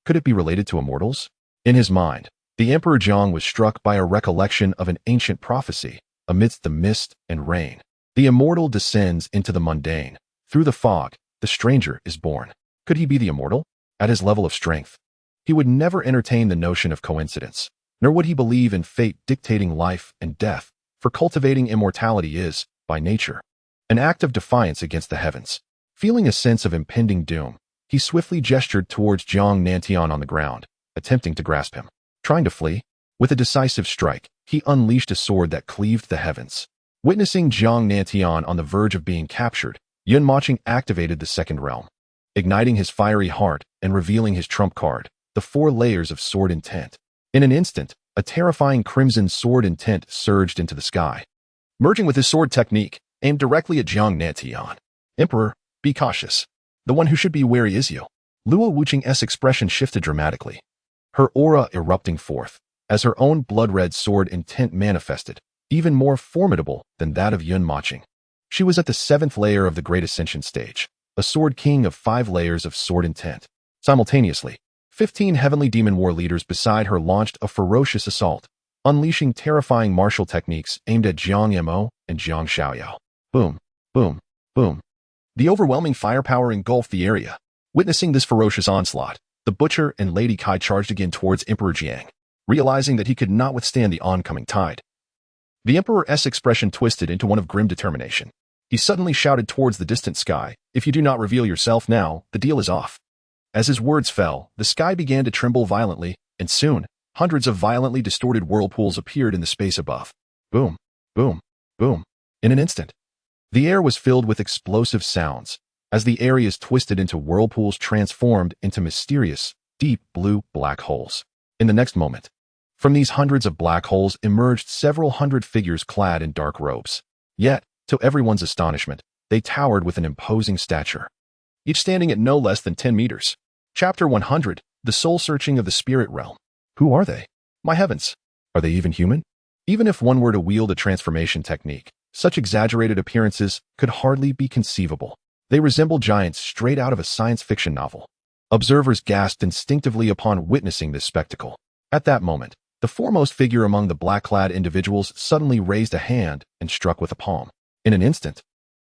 Could it be related to immortals? In his mind, the Emperor Zhu was struck by a recollection of an ancient prophecy. Amidst the mist and rain, the immortal descends into the mundane. Through the fog, the stranger is born. Could he be the immortal? At his level of strength, he would never entertain the notion of coincidence, nor would he believe in fate dictating life and death, for cultivating immortality is, by nature, an act of defiance against the heavens. Feeling a sense of impending doom, he swiftly gestured towards Zhang Nantian on the ground, attempting to grasp him. Trying to flee? With a decisive strike, he unleashed a sword that cleaved the heavens. Witnessing Zhang Nantian on the verge of being captured, Yun Mochen activated the second realm, igniting his fiery heart and revealing his trump card, the 4 layers of sword intent. In an instant, a terrifying crimson sword intent surged into the sky, merging with his sword technique, aimed directly at Zhang Nantian. Emperor, be cautious. The one who should be wary is you. Luo Wuqing's expression shifted dramatically, her aura erupting forth, as her own blood-red sword intent manifested, even more formidable than that of Yun Mochen. She was at the 7th layer of the Great Ascension stage, a sword king of 5 layers of sword intent. Simultaneously, 15 heavenly demon war leaders beside her launched a ferocious assault, unleashing terrifying martial techniques aimed at Zhang Mo and Zhang Xiaoyao. Boom, boom, boom. The overwhelming firepower engulfed the area. Witnessing this ferocious onslaught, the Butcher and Lady Kai charged again towards Emperor Jiang, realizing that he could not withstand the oncoming tide. The Emperor's expression twisted into one of grim determination. He suddenly shouted towards the distant sky, "If you do not reveal yourself now, the deal is off." As his words fell, the sky began to tremble violently, and soon, hundreds of violently distorted whirlpools appeared in the space above. Boom, boom, boom. In an instant, the air was filled with explosive sounds, as the areas twisted into whirlpools transformed into mysterious, deep blue black holes. In the next moment, from these hundreds of black holes emerged several hundred figures clad in dark robes. Yet, to everyone's astonishment, they towered with an imposing stature, each standing at no less than 10 meters. Chapter 100, The Soul Searching of the Spirit Realm. Who are they? My heavens! Are they even human? Even if one were to wield a transformation technique, such exaggerated appearances could hardly be conceivable. They resemble giants straight out of a science fiction novel. Observers gasped instinctively upon witnessing this spectacle. At that moment, the foremost figure among the black-clad individuals suddenly raised a hand and struck with a palm. In an instant,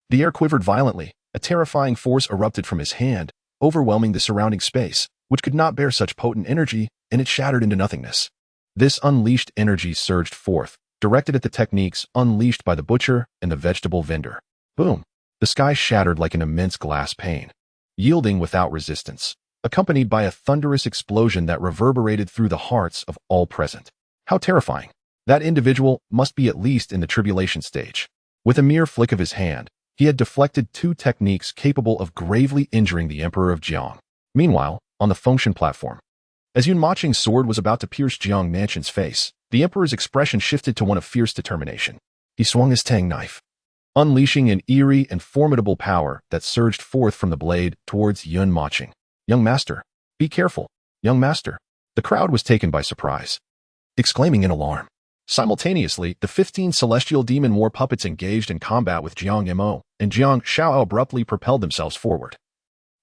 the air quivered violently. A terrifying force erupted from his hand, overwhelming the surrounding space, which could not bear such potent energy, and it shattered into nothingness. This unleashed energy surged forth, directed at the techniques unleashed by the Butcher and the vegetable vendor. Boom! The sky shattered like an immense glass pane, yielding without resistance, accompanied by a thunderous explosion that reverberated through the hearts of all present. How terrifying! That individual must be at least in the tribulation stage. With a mere flick of his hand, he had deflected 2 techniques capable of gravely injuring the Emperor of Jiang. Meanwhile, on the function platform, as Yun Moching's sword was about to pierce Jiang Nanshan's face, the Emperor's expression shifted to one of fierce determination. He swung his tang knife, unleashing an eerie and formidable power that surged forth from the blade towards Yun Moching. "Young master, be careful, young master." The crowd was taken by surprise, exclaiming in alarm. Simultaneously, the 15 celestial demon war puppets engaged in combat with Jiang Mo and Jiang Xiao abruptly propelled themselves forward,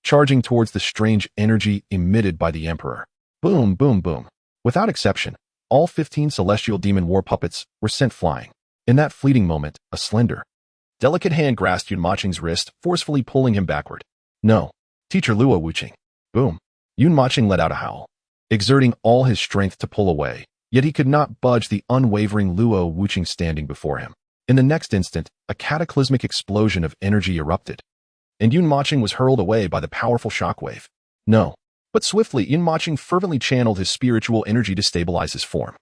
charging towards the strange energy emitted by the Emperor. Boom, boom, boom. Without exception, all 15 celestial demon war puppets were sent flying. In that fleeting moment, a slender, delicate hand grasped Yun Moching's wrist, forcefully pulling him backward. "No, teacher Luo Wuqing." Boom. Yun Moching let out a howl, exerting all his strength to pull away, yet he could not budge the unwavering Luo Wuqing standing before him. In the next instant, a cataclysmic explosion of energy erupted, and Yun Moching was hurled away by the powerful shockwave. No. But swiftly, Yun Moching fervently channeled his spiritual energy to stabilize his form.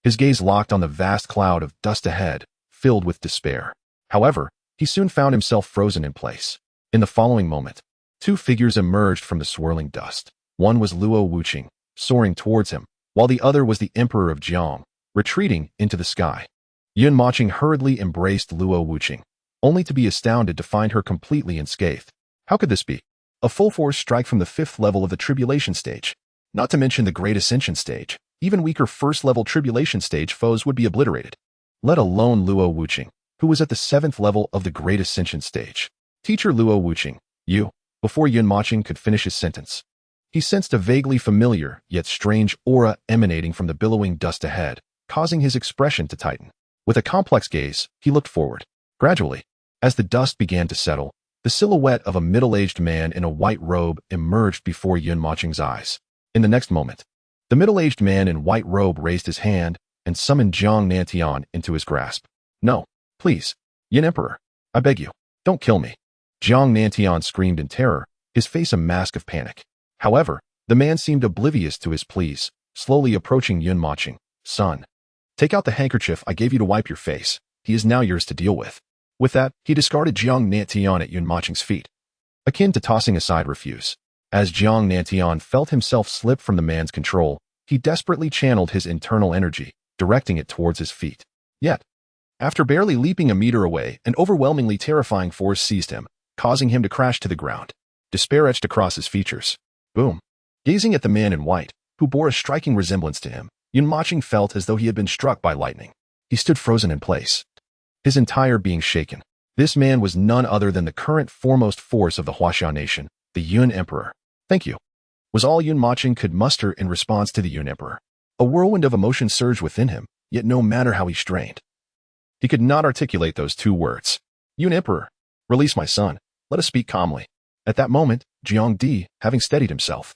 His gaze locked on the vast cloud of dust ahead, filled with despair. However, he soon found himself frozen in place. In the following moment, 2 figures emerged from the swirling dust. One was Luo Wuqing, soaring towards him, while the other was the Emperor of Jiang, retreating into the sky. Yun Moching hurriedly embraced Luo Wuqing, only to be astounded to find her completely unscathed. How could this be? A full-force strike from the 5th level of the tribulation stage, not to mention the Great Ascension stage. Even weaker first-level tribulation stage foes would be obliterated, let alone Luo Wuqing, who was at the 7th level of the Great Ascension stage. "Teacher Luo Wuqing, you..." Before Yun Moching could finish his sentence, he sensed a vaguely familiar yet strange aura emanating from the billowing dust ahead, causing his expression to tighten. With a complex gaze, he looked forward. Gradually, as the dust began to settle, the silhouette of a middle-aged man in a white robe emerged before Yun Moching's eyes. In the next moment, the middle-aged man in white robe raised his hand and summoned Jiang Nantian into his grasp. "No, please, Yin Emperor, I beg you, don't kill me." Jiang Nantian screamed in terror, his face a mask of panic. However, the man seemed oblivious to his pleas, slowly approaching Yun Moching. "Son, take out the handkerchief I gave you to wipe your face. He is now yours to deal with." With that, he discarded Jiang Nantian at Yun Moching's feet, akin to tossing aside refuse. As Jiang Nantian felt himself slip from the man's control, he desperately channeled his internal energy, directing it towards his feet. Yet, after barely leaping a meter away, an overwhelmingly terrifying force seized him, causing him to crash to the ground. Despair etched across his features. Boom. Gazing at the man in white, who bore a striking resemblance to him, Yun Moching felt as though he had been struck by lightning. He stood frozen in place, his entire being shaken. This man was none other than the current foremost force of the Huaxia nation, the Yun Emperor. "Thank you," was all Yun Moching could muster in response to the Yun Emperor. A whirlwind of emotion surged within him, yet no matter how he strained, he could not articulate those 2 words. "Yun Emperor, release my son. Let us speak calmly." At that moment, Jiang Di, having steadied himself,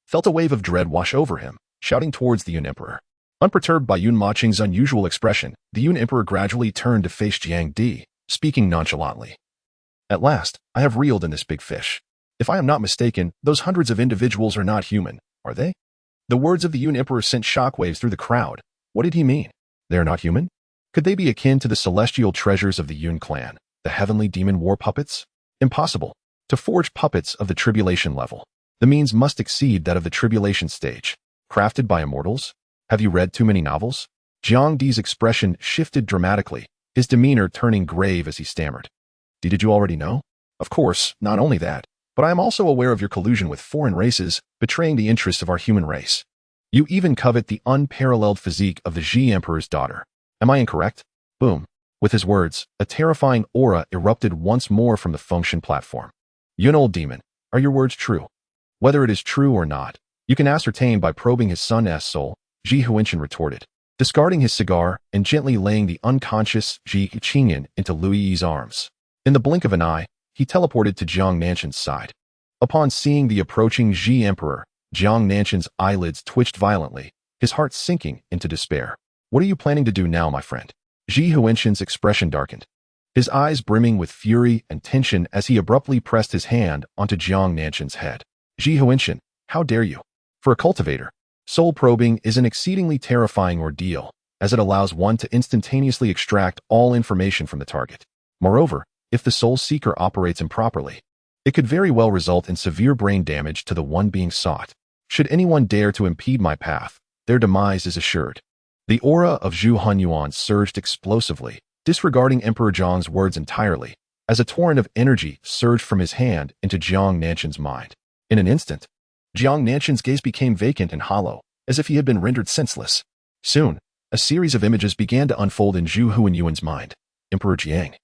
felt a wave of dread wash over him, shouting towards the Yun Emperor. Unperturbed by Yun Moching's unusual expression, the Yun Emperor gradually turned to face Jiang Di, speaking nonchalantly. "At last, I have reeled in this big fish. If I am not mistaken, those hundreds of individuals are not human, are they?" The words of the Yun Emperor sent shockwaves through the crowd. What did he mean? They are not human? Could they be akin to the celestial treasures of the Yun clan, the heavenly demon war puppets? Impossible. To forge puppets of the tribulation level, the means must exceed that of the tribulation stage. Crafted by immortals? Have you read too many novels? Jiang Di's expression shifted dramatically, his demeanor turning grave as he stammered. "Did you already know?" "Of course, not only that, but I am also aware of your collusion with foreign races, betraying the interests of our human race. You even covet the unparalleled physique of the Zhu Emperor's daughter. Am I incorrect?" Boom. With his words, a terrifying aura erupted once more from the function platform. "Yun old demon, are your words true?" "Whether it is true or not, you can ascertain by probing his son's soul," Zhi Huinshan retorted, discarding his cigar and gently laying the unconscious Zhi Qingyan into Lui's arms. In the blink of an eye, he teleported to Jiang Nanshan's side. Upon seeing the approaching Zhi Emperor, Jiang Nanshan's eyelids twitched violently, his heart sinking into despair. "What are you planning to do now, my friend?" Zhi Huinshan's expression darkened, his eyes brimming with fury and tension as he abruptly pressed his hand onto Jiang Nanshan's head. "Zhi Huinshan, how dare you? For a cultivator, soul probing is an exceedingly terrifying ordeal. as it allows one to instantaneously extract all information from the target. Moreover, if the soul seeker operates improperly, it could very well result in severe brain damage to the one being sought. Should anyone dare to impede my path, their demise is assured. The aura of Zhu Hunyuan surged explosively, disregarding Emperor Jiang's words entirely, as a torrent of energy surged from his hand into Jiang Nanshan's mind. In an instant, Jiang Nanshan's gaze became vacant and hollow, as if he had been rendered senseless. Soon, a series of images began to unfold in Zhu Hunyuan's mind. Emperor Jiang.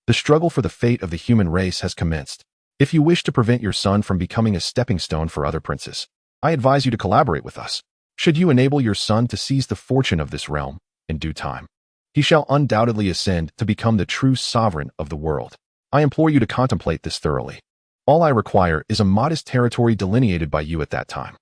The struggle for the fate of the human race has commenced. If you wish to prevent your son from becoming a stepping stone for other princes, I advise you to collaborate with us. Should you enable your son to seize the fortune of this realm, in due time, he shall undoubtedly ascend to become the true sovereign of the world. I implore you to contemplate this thoroughly. All I require is a modest territory delineated by you at that time.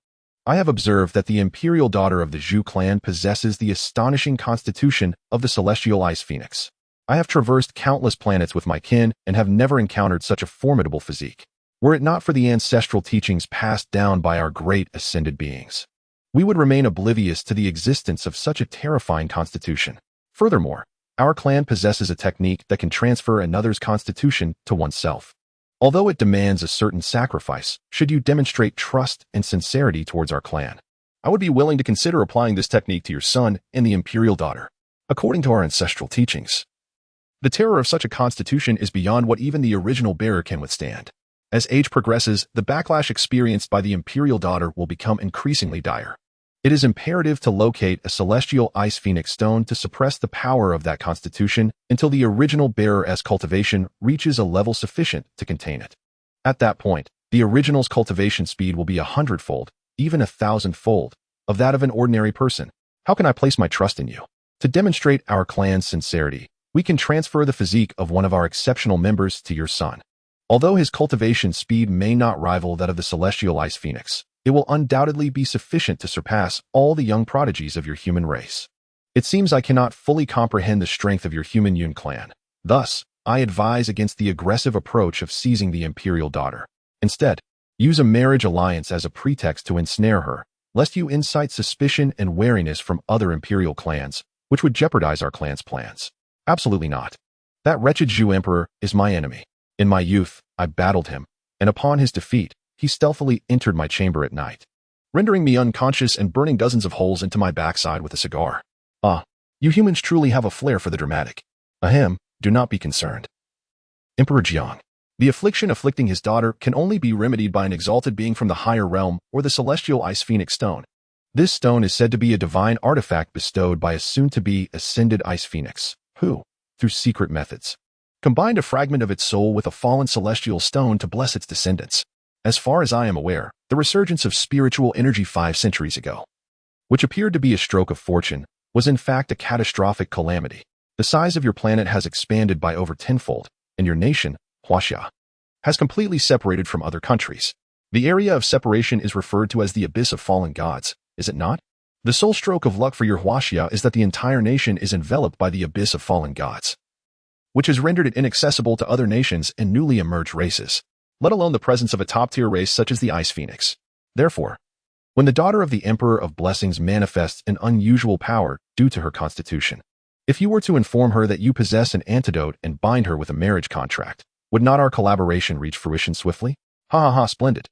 I have observed that the imperial daughter of the Zhu clan possesses the astonishing constitution of the celestial ice phoenix. I have traversed countless planets with my kin and have never encountered such a formidable physique. Were it not for the ancestral teachings passed down by our great ascended beings, we would remain oblivious to the existence of such a terrifying constitution. Furthermore, our clan possesses a technique that can transfer another's constitution to oneself. Although it demands a certain sacrifice, should you demonstrate trust and sincerity towards our clan, I would be willing to consider applying this technique to your son and the imperial daughter. According to our ancestral teachings, the terror of such a constitution is beyond what even the original bearer can withstand. As age progresses, the backlash experienced by the imperial daughter will become increasingly dire. It is imperative to locate a celestial ice phoenix stone to suppress the power of that constitution until the original bearer's cultivation reaches a level sufficient to contain it. At that point, the original's cultivation speed will be 100-fold, even 1,000-fold, of that of an ordinary person. How can I place my trust in you? To demonstrate our clan's sincerity, we can transfer the physique of one of our exceptional members to your son. Although his cultivation speed may not rival that of the celestial ice phoenix, it will undoubtedly be sufficient to surpass all the young prodigies of your human race. It seems I cannot fully comprehend the strength of your human Yun clan. Thus, I advise against the aggressive approach of seizing the imperial daughter. Instead, use a marriage alliance as a pretext to ensnare her, lest you incite suspicion and wariness from other imperial clans, which would jeopardize our clan's plans. Absolutely not. That wretched Zhu Emperor is my enemy. In my youth, I battled him, and upon his defeat, he stealthily entered my chamber at night, rendering me unconscious and burning dozens of holes into my backside with a cigar. Ah, you humans truly have a flair for the dramatic. Ahem, do not be concerned. Emperor Jiang. The affliction afflicting his daughter can only be remedied by an exalted being from the higher realm or the celestial ice phoenix stone. This stone is said to be a divine artifact bestowed by a soon-to-be ascended ice phoenix, who, through secret methods, combined a fragment of its soul with a fallen celestial stone to bless its descendants. As far as I am aware, the resurgence of spiritual energy 5 centuries ago, which appeared to be a stroke of fortune, was in fact a catastrophic calamity. The size of your planet has expanded by over 10-fold, and your nation, Huaxia, has completely separated from other countries. The area of separation is referred to as the abyss of fallen gods, is it not? The sole stroke of luck for your Huaxia is that the entire nation is enveloped by the abyss of fallen gods, which has rendered it inaccessible to other nations and newly emerged races, let alone the presence of a top-tier race such as the Ice Phoenix. Therefore, when the daughter of the Emperor of Blessings manifests an unusual power due to her constitution, if you were to inform her that you possess an antidote and bind her with a marriage contract, would not our collaboration reach fruition swiftly? Ha ha ha, splendid.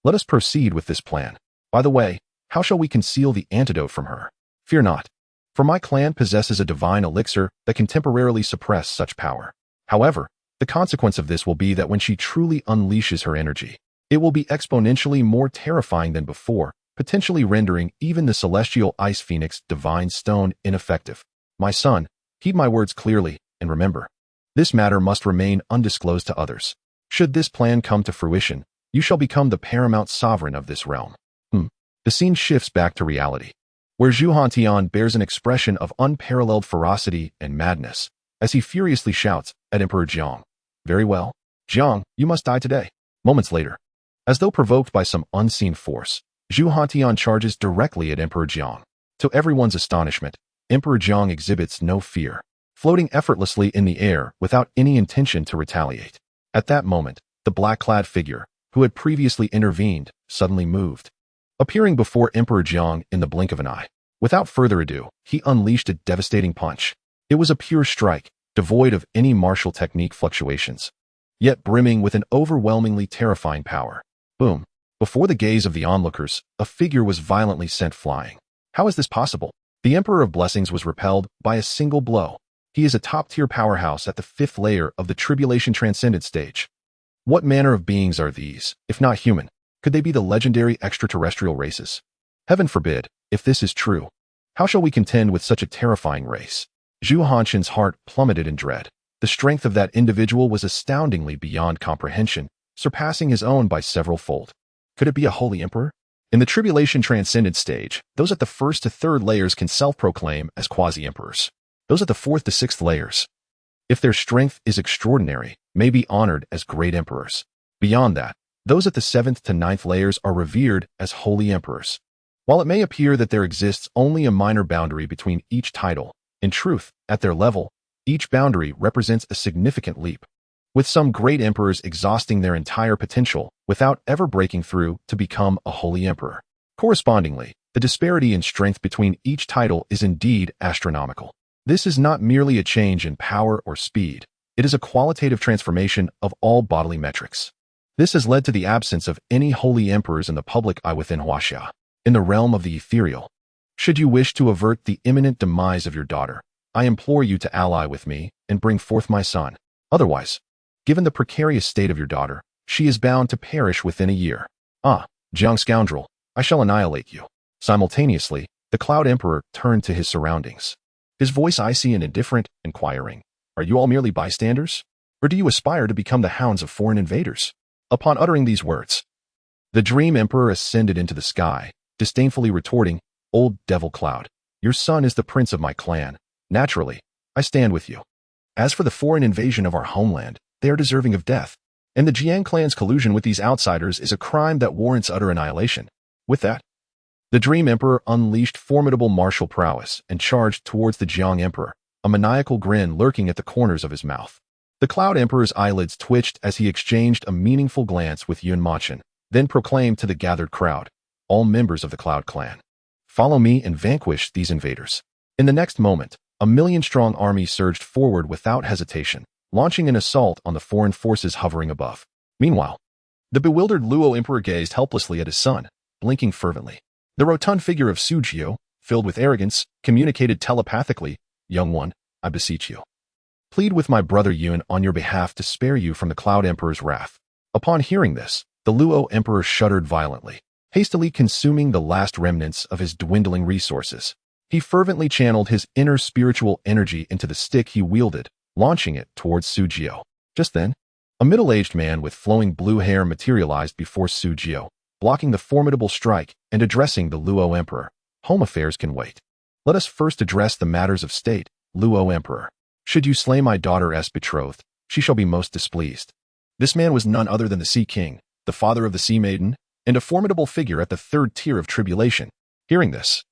Let us proceed with this plan. By the way, how shall we conceal the antidote from her? Fear not, for my clan possesses a divine elixir that can temporarily suppress such power. However, the consequence of this will be that when she truly unleashes her energy, it will be exponentially more terrifying than before, potentially rendering even the celestial ice phoenix divine stone ineffective. My son, heed my words clearly, and remember, this matter must remain undisclosed to others. Should this plan come to fruition, you shall become the paramount sovereign of this realm. The scene shifts back to reality, where Zhu Hantian bears an expression of unparalleled ferocity and madness, as he furiously shouts at Emperor Jiang. Very well, Jiang, you must die today. Moments later, as though provoked by some unseen force, Zhu Hantian charges directly at Emperor Jiang. To everyone's astonishment, Emperor Jiang exhibits no fear, floating effortlessly in the air without any intention to retaliate. At that moment, the black-clad figure, who had previously intervened, suddenly moved, appearing before Emperor Jiang in the blink of an eye. Without further ado, he unleashed a devastating punch. It was a pure strike, devoid of any martial technique fluctuations, yet brimming with an overwhelmingly terrifying power. Boom. Before the gaze of the onlookers, a figure was violently sent flying. How is this possible? The Emperor of Blessings was repelled by a single blow. He is a top-tier powerhouse at the 5th layer of the Tribulation Transcendent stage. What manner of beings are these, if not human? Could they be the legendary extraterrestrial races? Heaven forbid, if this is true. How shall we contend with such a terrifying race? Zhu Hanshin's heart plummeted in dread. The strength of that individual was astoundingly beyond comprehension, surpassing his own by several fold. Could it be a holy emperor? In the Tribulation Transcendent stage, those at the 1st to 3rd layers can self-proclaim as quasi-emperors. Those at the 4th to 6th layers, if their strength is extraordinary, may be honored as great emperors. Beyond that, those at the 7th to 9th layers are revered as holy emperors. While it may appear that there exists only a minor boundary between each title, in truth, at their level, each boundary represents a significant leap, with some great emperors exhausting their entire potential without ever breaking through to become a holy emperor. Correspondingly, the disparity in strength between each title is indeed astronomical. This is not merely a change in power or speed, it is a qualitative transformation of all bodily metrics. This has led to the absence of any holy emperors in the public eye within Huaxia, in the realm of the ethereal. Should you wish to avert the imminent demise of your daughter, I implore you to ally with me and bring forth my son. Otherwise, given the precarious state of your daughter, she is bound to perish within a year. Ah, Jiang scoundrel, I shall annihilate you. Simultaneously, the Cloud Emperor turned to his surroundings. His voice icy and indifferent, inquiring, "Are you all merely bystanders? Or do you aspire to become the hounds of foreign invaders?" Upon uttering these words, the Dream Emperor ascended into the sky, disdainfully retorting, "Old Devil Cloud, your son is the prince of my clan. Naturally, I stand with you. As for the foreign invasion of our homeland, they are deserving of death, and the Jiang clan's collusion with these outsiders is a crime that warrants utter annihilation." With that, the Dream Emperor unleashed formidable martial prowess and charged towards the Jiang Emperor, a maniacal grin lurking at the corners of his mouth. The Cloud Emperor's eyelids twitched as he exchanged a meaningful glance with Mochen, then proclaimed to the gathered crowd, "All members of the Cloud Clan, follow me and vanquish these invaders." In the next moment, a million-strong army surged forward without hesitation, launching an assault on the foreign forces hovering above. Meanwhile, the bewildered Luo Emperor gazed helplessly at his son, blinking fervently. The rotund figure of Sujio, filled with arrogance, communicated telepathically, "Young one, I beseech you. Plead with my brother Yun on your behalf to spare you from the Cloud Emperor's wrath." Upon hearing this, the Luo Emperor shuddered violently, hastily consuming the last remnants of his dwindling resources. He fervently channeled his inner spiritual energy into the stick he wielded, launching it towards Sujio. Just then, a middle-aged man with flowing blue hair materialized before Sujio, blocking the formidable strike and addressing the Luo Emperor. "Home affairs can wait. Let us first address the matters of state, Luo Emperor. Should you slay my daughter's betrothed, she shall be most displeased." This man was none other than the Sea King, the father of the Sea Maiden, and a formidable figure at the 3rd tier of tribulation. Hearing this,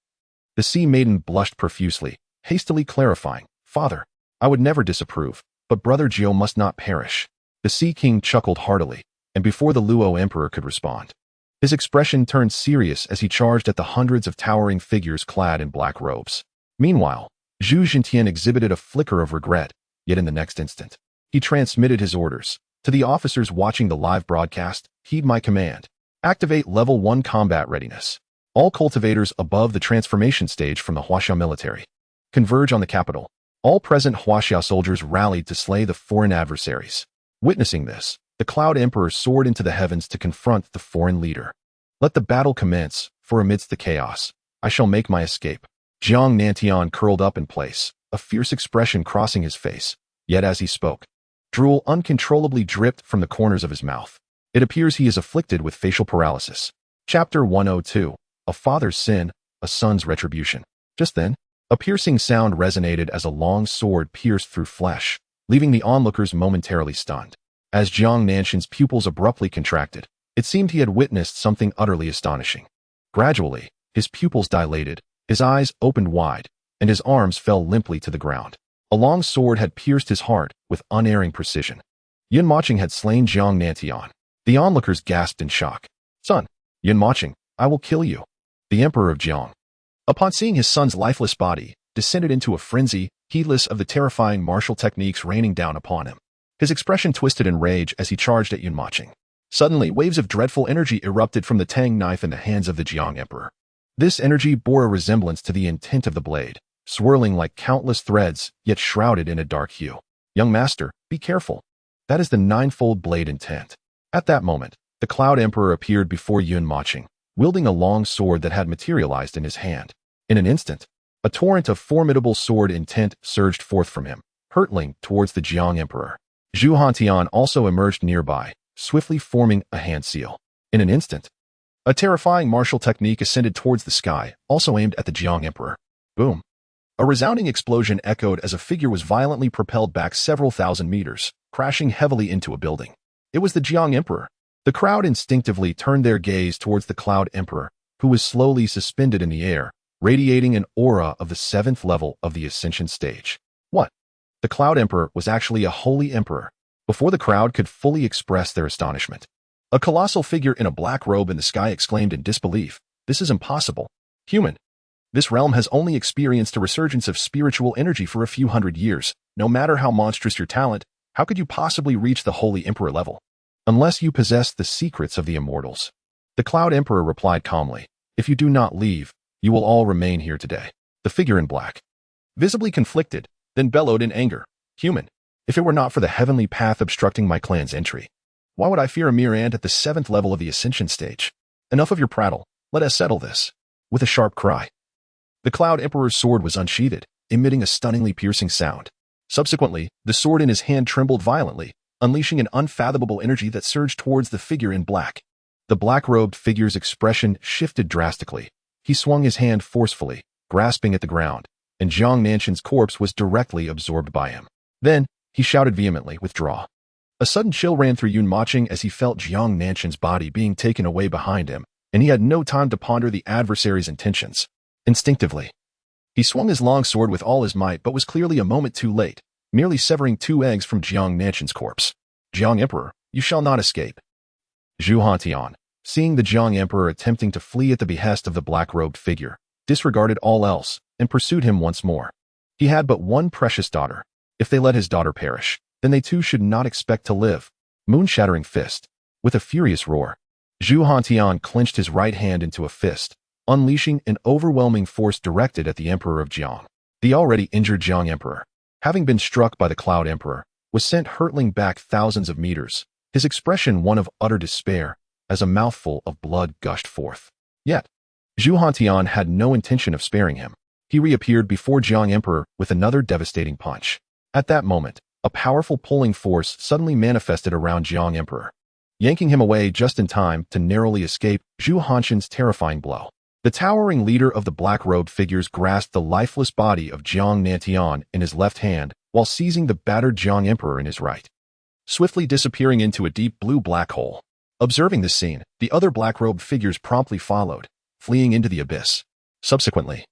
the Sea Maiden blushed profusely, hastily clarifying, "Father, I would never disapprove, but brother Jiao must not perish." The Sea King chuckled heartily, and before the Luo Emperor could respond, his expression turned serious as he charged at the hundreds of towering figures clad in black robes. Meanwhile, Zhu Jintian exhibited a flicker of regret, yet in the next instant, he transmitted his orders. "To the officers watching the live broadcast, heed my command. Activate Level 1 combat readiness. All cultivators above the transformation stage from the Huaxia military converge on the capital." All present Huaxia soldiers rallied to slay the foreign adversaries. Witnessing this, the Cloud Emperor soared into the heavens to confront the foreign leader. "Let the battle commence, for amidst the chaos, I shall make my escape." Jiang Nantian curled up in place, a fierce expression crossing his face, yet as he spoke, drool uncontrollably dripped from the corners of his mouth. It appears he is afflicted with facial paralysis. Chapter 102, A Father's Sin, A Son's Retribution. Just then, a piercing sound resonated as a long sword pierced through flesh, leaving the onlookers momentarily stunned. As Jiang Nanshan's pupils abruptly contracted, it seemed he had witnessed something utterly astonishing. Gradually, his pupils dilated, his eyes opened wide, and his arms fell limply to the ground. A long sword had pierced his heart with unerring precision. Mochen had slain Jiang Nantian. The onlookers gasped in shock. "Son, Mochen, I will kill you." The Emperor of Jiang, Upon seeing his son's lifeless body, descended into a frenzy, heedless of the terrifying martial techniques raining down upon him. His expression twisted in rage as he charged at Yun Mochen. Suddenly, waves of dreadful energy erupted from the Tang knife in the hands of the Jiang Emperor. This energy bore a resemblance to the intent of the blade, swirling like countless threads, yet shrouded in a dark hue. Young master, be careful. That is the ninefold blade intent. At that moment, the Cloud Emperor appeared before Yun Mochen, wielding a long sword that had materialized in his hand. In an instant, a torrent of formidable sword intent surged forth from him, hurtling towards the Jiang Emperor. Zhu Hantian also emerged nearby, swiftly forming a hand seal. In an instant, a terrifying martial technique ascended towards the sky, also aimed at the Jiang Emperor. Boom! A resounding explosion echoed as a figure was violently propelled back several thousand meters, crashing heavily into a building. It was the Jiang Emperor. The crowd instinctively turned their gaze towards the Cloud Emperor, who was slowly suspended in the air, radiating an aura of the 7th level of the Ascension stage. What? The Cloud Emperor was actually a holy emperor. Before the crowd could fully express their astonishment, a colossal figure in a black robe in the sky exclaimed in disbelief, "This is impossible. Human. This realm has only experienced a resurgence of spiritual energy for a few hundred years. No matter how monstrous your talent, how could you possibly reach the holy emperor level? Unless you possess the secrets of the immortals." The Cloud Emperor replied calmly, "If you do not leave, you will all remain here today." The figure in black, visibly conflicted, then bellowed in anger, "Human. If it were not for the heavenly path obstructing my clan's entry, why would I fear a mere ant at the 7th level of the Ascension stage? Enough of your prattle. Let us settle this." With a sharp cry, the Cloud Emperor's sword was unsheathed, emitting a stunningly piercing sound. Subsequently, the sword in his hand trembled violently, unleashing an unfathomable energy that surged towards the figure in black. The black-robed figure's expression shifted drastically. He swung his hand forcefully, grasping at the ground, and Jiang Nanshan's corpse was directly absorbed by him. Then, he shouted vehemently, "Withdraw." A sudden chill ran through Yun Mochen as he felt Jiang Nanshan's body being taken away behind him, and he had no time to ponder the adversary's intentions. Instinctively, he swung his long sword with all his might but was clearly a moment too late, merely severing 2 eggs from Jiang Nanshan's corpse. "Jiang Emperor, you shall not escape." Zhu Hantian, seeing the Jiang Emperor attempting to flee at the behest of the black-robed figure, disregarded all else and pursued him once more. He had but one precious daughter. If they let his daughter perish, then they too should not expect to live. Moon-shattering fist. With a furious roar, Zhu Hantian clenched his right hand into a fist, unleashing an overwhelming force directed at the Emperor of Jiang. The already injured Jiang Emperor, having been struck by the Cloud Emperor, was sent hurtling back thousands of meters, his expression one of utter despair, as a mouthful of blood gushed forth. Yet, Zhu Hantian had no intention of sparing him. He reappeared before Jiang Emperor with another devastating punch. At that moment, a powerful pulling force suddenly manifested around Jiang Emperor, yanking him away just in time to narrowly escape Zhu Hanshan's terrifying blow. The towering leader of the black-robed figures grasped the lifeless body of Jiang Nantian in his left hand while seizing the battered Jiang Emperor in his right, swiftly disappearing into a deep blue-black hole. Observing this scene, the other black-robed figures promptly followed, fleeing into the abyss. Subsequently,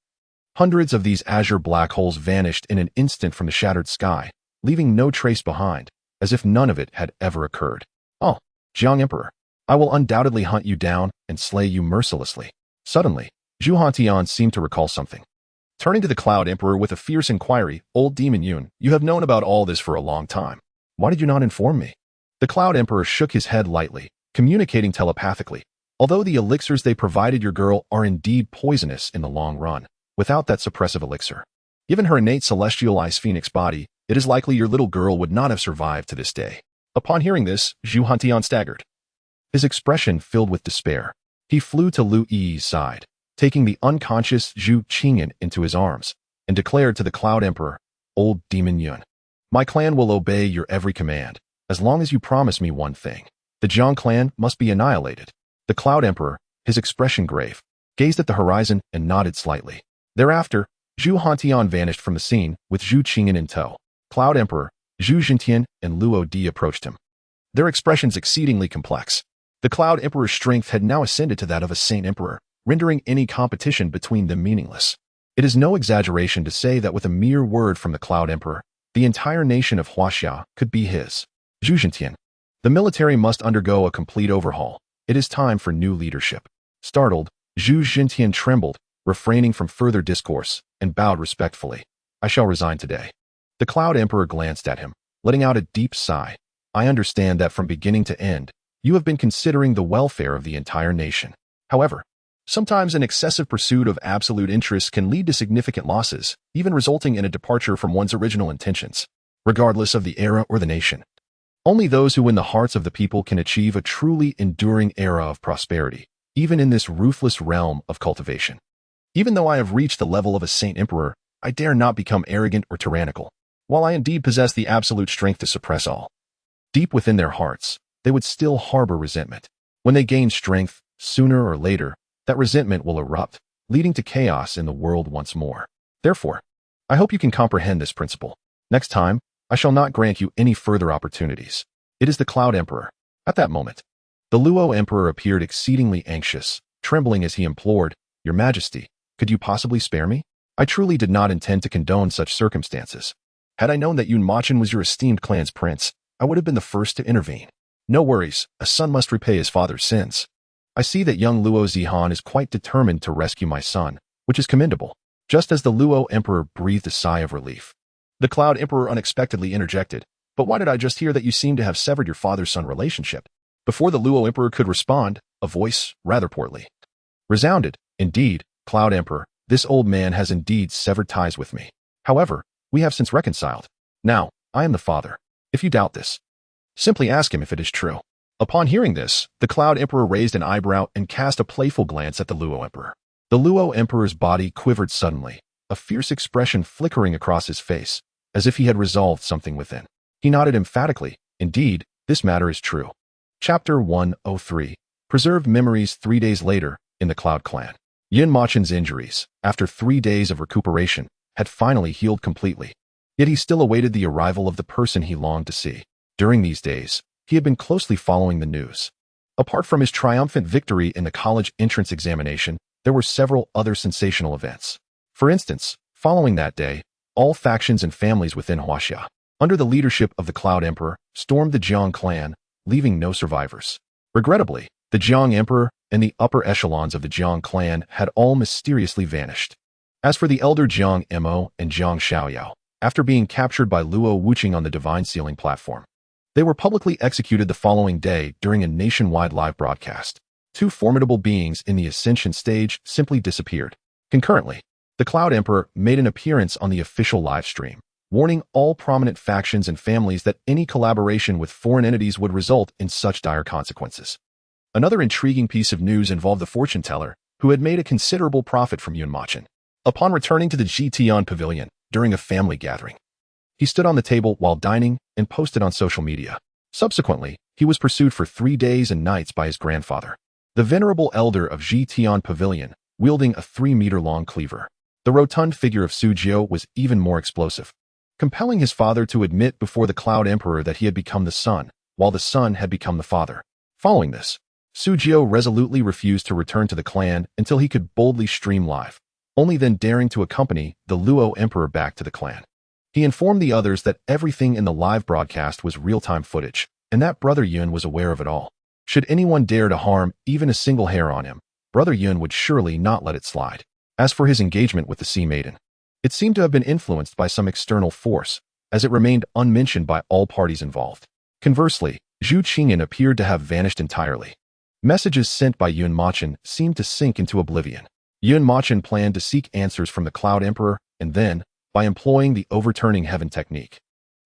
hundreds of these azure black holes vanished in an instant from the shattered sky, leaving no trace behind, as if none of it had ever occurred. "Oh, Jiang Emperor, I will undoubtedly hunt you down and slay you mercilessly." Suddenly, Zhu Hantian seemed to recall something. Turning to the Cloud Emperor with a fierce inquiry, "Old Demon Yun, you have known about all this for a long time. Why did you not inform me?" The Cloud Emperor shook his head lightly, communicating telepathically. "Although the elixirs they provided your girl are indeed poisonous in the long run, without that suppressive elixir, given her innate celestial ice phoenix body, it is likely your little girl would not have survived to this day." Upon hearing this, Zhu Hantian staggered, his expression filled with despair. He flew to Lu Yi's side, taking the unconscious Zhu Qingyan into his arms, and declared to the Cloud Emperor, "Old Demon Yun, my clan will obey your every command, as long as you promise me one thing. The Jiang clan must be annihilated." The Cloud Emperor, his expression grave, gazed at the horizon and nodded slightly. Thereafter, Zhu Hantian vanished from the scene, with Zhu Qingyan in tow. Cloud Emperor, Zhu Zhentian, and Luo Di approached him, their expressions exceedingly complex. The Cloud Emperor's strength had now ascended to that of a Saint Emperor, rendering any competition between them meaningless. It is no exaggeration to say that with a mere word from the Cloud Emperor, the entire nation of Huaxia could be his. Zhu Zhentian, the military must undergo a complete overhaul. It is time for new leadership. Startled, Zhu Zhentian trembled, refraining from further discourse, and bowed respectfully. I shall resign today. The Cloud Emperor glanced at him, letting out a deep sigh. I understand that from beginning to end, you have been considering the welfare of the entire nation. However, sometimes an excessive pursuit of absolute interests can lead to significant losses, even resulting in a departure from one's original intentions, regardless of the era or the nation. Only those who win the hearts of the people can achieve a truly enduring era of prosperity, even in this ruthless realm of cultivation. Even though I have reached the level of a Saint Emperor, I dare not become arrogant or tyrannical. While I indeed possess the absolute strength to suppress all, deep within their hearts, they would still harbor resentment. When they gain strength, sooner or later, that resentment will erupt, leading to chaos in the world once more. Therefore, I hope you can comprehend this principle. Next time, I shall not grant you any further opportunities. It is the Cloud Emperor. At that moment, the Luo Emperor appeared exceedingly anxious, trembling as he implored, Your Majesty, could you possibly spare me? I truly did not intend to condone such circumstances. Had I known that Yun Mochen was your esteemed clan's prince, I would have been the first to intervene. No worries, a son must repay his father's sins. I see that young Luo Zihan is quite determined to rescue my son, which is commendable. Just as the Luo Emperor breathed a sigh of relief, the Cloud Emperor unexpectedly interjected, But why did I just hear that you seem to have severed your father-son relationship? Before the Luo Emperor could respond, a voice, rather portly, resounded, Indeed, Cloud Emperor, this old man has indeed severed ties with me. However, we have since reconciled. Now, I am the father. If you doubt this, simply ask him if it is true. Upon hearing this, the Cloud Emperor raised an eyebrow and cast a playful glance at the Luo Emperor. The Luo Emperor's body quivered suddenly, a fierce expression flickering across his face, as if he had resolved something within. He nodded emphatically, Indeed, this matter is true. Chapter 103. Preserved Memories 3 days later, in the Cloud Clan. Yun Mochen's injuries, after 3 days of recuperation, had finally healed completely. Yet he still awaited the arrival of the person he longed to see. During these days, he had been closely following the news. Apart from his triumphant victory in the college entrance examination, there were several other sensational events. For instance, following that day, all factions and families within Huaxia, under the leadership of the Cloud Emperor, stormed the Jiang clan, leaving no survivors. Regrettably, the Jiang Emperor and the upper echelons of the Jiang clan had all mysteriously vanished. As for the elder Jiang Mo and Jiang Xiaoyao, after being captured by Luo Wuqing on the Divine Sealing platform, they were publicly executed the following day during a nationwide live broadcast. Two formidable beings in the Ascension stage simply disappeared. Concurrently, the Cloud Emperor made an appearance on the official live stream, warning all prominent factions and families that any collaboration with foreign entities would result in such dire consequences. Another intriguing piece of news involved the fortune teller, who had made a considerable profit from Yun Mochen. Upon returning to the Jitian Pavilion during a family gathering, he stood on the table while dining and posted on social media. Subsequently, he was pursued for 3 days and nights by his grandfather, the venerable elder of Jitian Pavilion, wielding a 3-meter-long cleaver. The rotund figure of Su Jiu was even more explosive, compelling his father to admit before the Cloud Emperor that he had become the son, while the son had become the father. Following this, Su Jiu resolutely refused to return to the clan until he could boldly stream live, only then daring to accompany the Luo Emperor back to the clan. He informed the others that everything in the live broadcast was real-time footage, and that Brother Yun was aware of it all. Should anyone dare to harm even a single hair on him, Brother Yun would surely not let it slide. As for his engagement with the Sea Maiden, it seemed to have been influenced by some external force, as it remained unmentioned by all parties involved. Conversely, Zhu Qingyan appeared to have vanished entirely. Messages sent by Yun Mochen seemed to sink into oblivion. Yun Mochen planned to seek answers from the Cloud Emperor, and then, by employing the Overturning Heaven technique,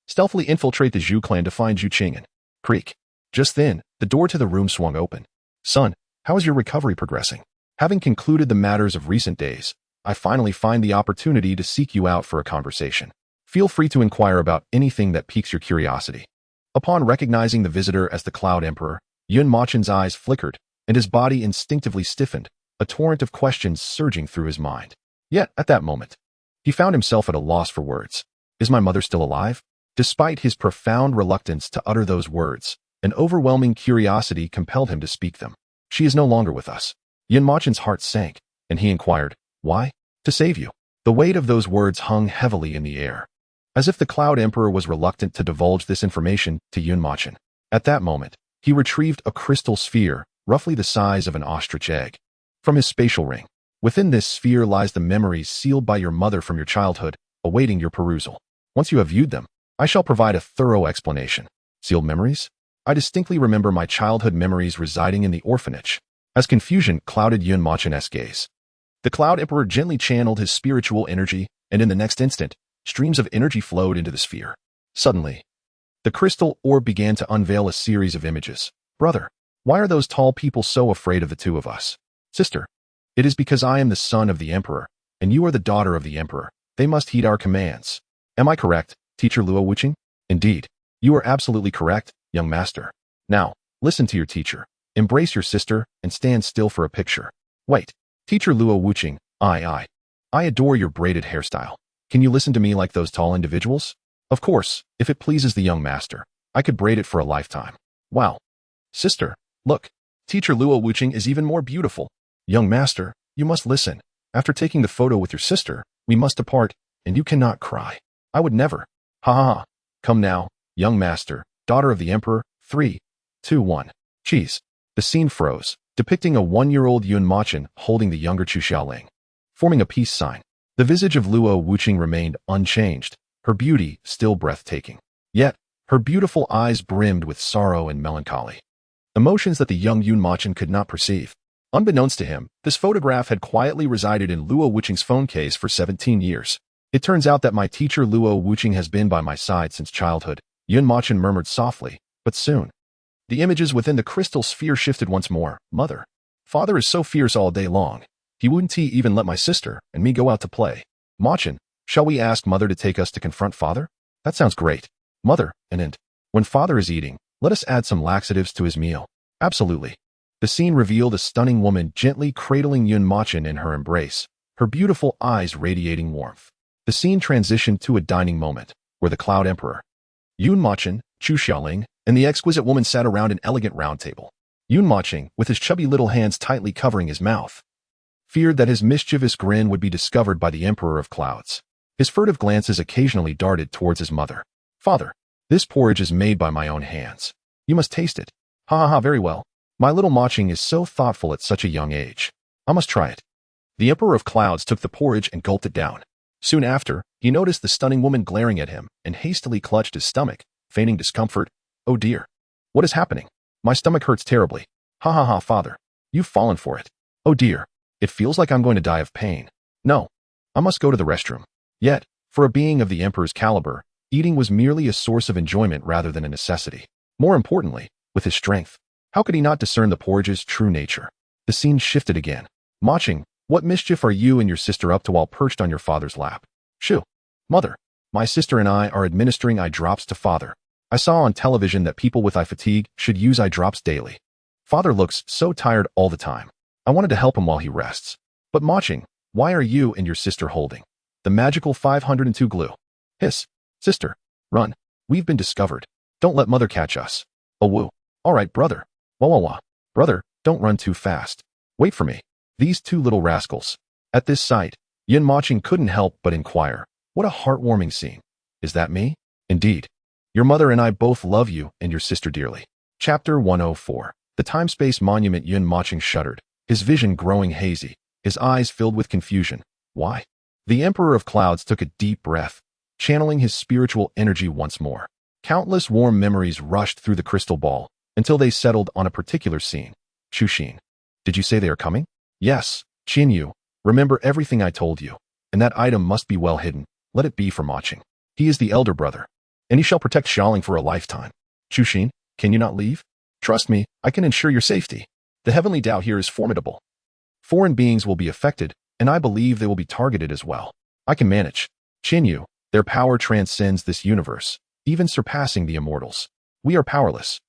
stealthily infiltrate the Zhu clan to find Zhu Qingyan. Creak. Just then, the door to the room swung open. Son, how is your recovery progressing? Having concluded the matters of recent days, I finally find the opportunity to seek you out for a conversation. Feel free to inquire about anything that piques your curiosity. Upon recognizing the visitor as the Cloud Emperor, Yun Mochen's eyes flickered, and his body instinctively stiffened, a torrent of questions surging through his mind. Yet, at that moment, he found himself at a loss for words. Is my mother still alive? Despite his profound reluctance to utter those words, an overwhelming curiosity compelled him to speak them. She is no longer with us. Yun Mochen's heart sank, and he inquired, Why? To save you. The weight of those words hung heavily in the air, as if the Cloud Emperor was reluctant to divulge this information to Yun Mochen. At that moment, he retrieved a crystal sphere, roughly the size of an ostrich egg, from his spatial ring. Within this sphere lies the memories sealed by your mother from your childhood, awaiting your perusal. Once you have viewed them, I shall provide a thorough explanation. Sealed memories? I distinctly remember my childhood memories residing in the orphanage. As confusion clouded Yun Machen's gaze, the Cloud Emperor gently channeled his spiritual energy, and in the next instant, streams of energy flowed into the sphere. Suddenly, the crystal orb began to unveil a series of images. Brother, why are those tall people so afraid of the two of us? Sister, it is because I am the son of the Emperor, and you are the daughter of the Emperor. They must heed our commands. Am I correct, Teacher Luo Wuqing? Indeed, you are absolutely correct, young master. Now, listen to your teacher. Embrace your sister and stand still for a picture. Wait, Teacher Luo Wuqing, I adore your braided hairstyle. Can you listen to me like those tall individuals? Of course, if it pleases the young master, I could braid it for a lifetime. Wow. Sister, look, Teacher Luo Wuqing is even more beautiful. Young master, you must listen. After taking the photo with your sister, we must depart, and you cannot cry. I would never. Ha ha ha. Come now, young master, daughter of the Emperor. 3, 2, 1. Cheese. The scene froze, depicting a 1-year-old Yun Machen holding the younger Chu Xiaoling, forming a peace sign. The visage of Luo Wuqing remained unchanged, her beauty still breathtaking. Yet, her beautiful eyes brimmed with sorrow and melancholy, emotions that the young Yun Machen could not perceive. Unbeknownst to him, this photograph had quietly resided in Luo Wuqing's phone case for 17 years. It turns out that my teacher Luo Wuqing has been by my side since childhood, Yun Machen murmured softly, but soon, the images within the crystal sphere shifted once more. Mother, father is so fierce all day long. He wouldn't even let my sister and me go out to play. Machen, shall we ask mother to take us to confront father? That sounds great. Mother, and when father is eating, let us add some laxatives to his meal. Absolutely. The scene revealed a stunning woman gently cradling Yun Machen in her embrace, her beautiful eyes radiating warmth. The scene transitioned to a dining moment, where the Cloud Emperor, Yun Machen, Chu Xiaoling, and the exquisite woman sat around an elegant round table. Yun Machen, with his chubby little hands tightly covering his mouth, feared that his mischievous grin would be discovered by the Emperor of Clouds. His furtive glances occasionally darted towards his mother. Father, this porridge is made by my own hands. You must taste it. Ha ha ha, very well. My little Machen is so thoughtful at such a young age. I must try it. The Emperor of Clouds took the porridge and gulped it down. Soon after, he noticed the stunning woman glaring at him and hastily clutched his stomach, feigning discomfort. Oh dear. What is happening? My stomach hurts terribly. Ha ha ha, father. You've fallen for it. Oh dear. It feels like I'm going to die of pain. No. I must go to the restroom. Yet, for a being of the Emperor's caliber, eating was merely a source of enjoyment rather than a necessity. More importantly, with his strength, how could he not discern the porridge's true nature? The scene shifted again. Machen, what mischief are you and your sister up to while perched on your father's lap? Shoo. Mother, my sister and I are administering eye drops to father. I saw on television that people with eye fatigue should use eye drops daily. Father looks so tired all the time. I wanted to help him while he rests. But Machen, why are you and your sister holding the magical 502 glue? Hiss. Sister, run. We've been discovered. Don't let mother catch us. Oh woo. All right, brother. Wah wah wah. Brother, don't run too fast. Wait for me. These two little rascals. At this sight, Yun Machen couldn't help but inquire. What a heartwarming scene. Is that me? Indeed. Your mother and I both love you and your sister dearly. Chapter 104. The time-space monument. Yun Machen shuddered, his vision growing hazy, his eyes filled with confusion. Why? The Emperor of Clouds took a deep breath, channeling his spiritual energy once more. Countless warm memories rushed through the crystal ball until they settled on a particular scene. Chuxin. Did you say they are coming? Yes, Qinyu. Remember everything I told you, and that item must be well hidden. Let it be for Mochen. He is the elder brother, and he shall protect Xiaoling for a lifetime. Chuxin, can you not leave? Trust me, I can ensure your safety. The heavenly Tao here is formidable. Foreign beings will be affected, and I believe they will be targeted as well. I can manage. Qinyu, their power transcends this universe, even surpassing the immortals. We are powerless.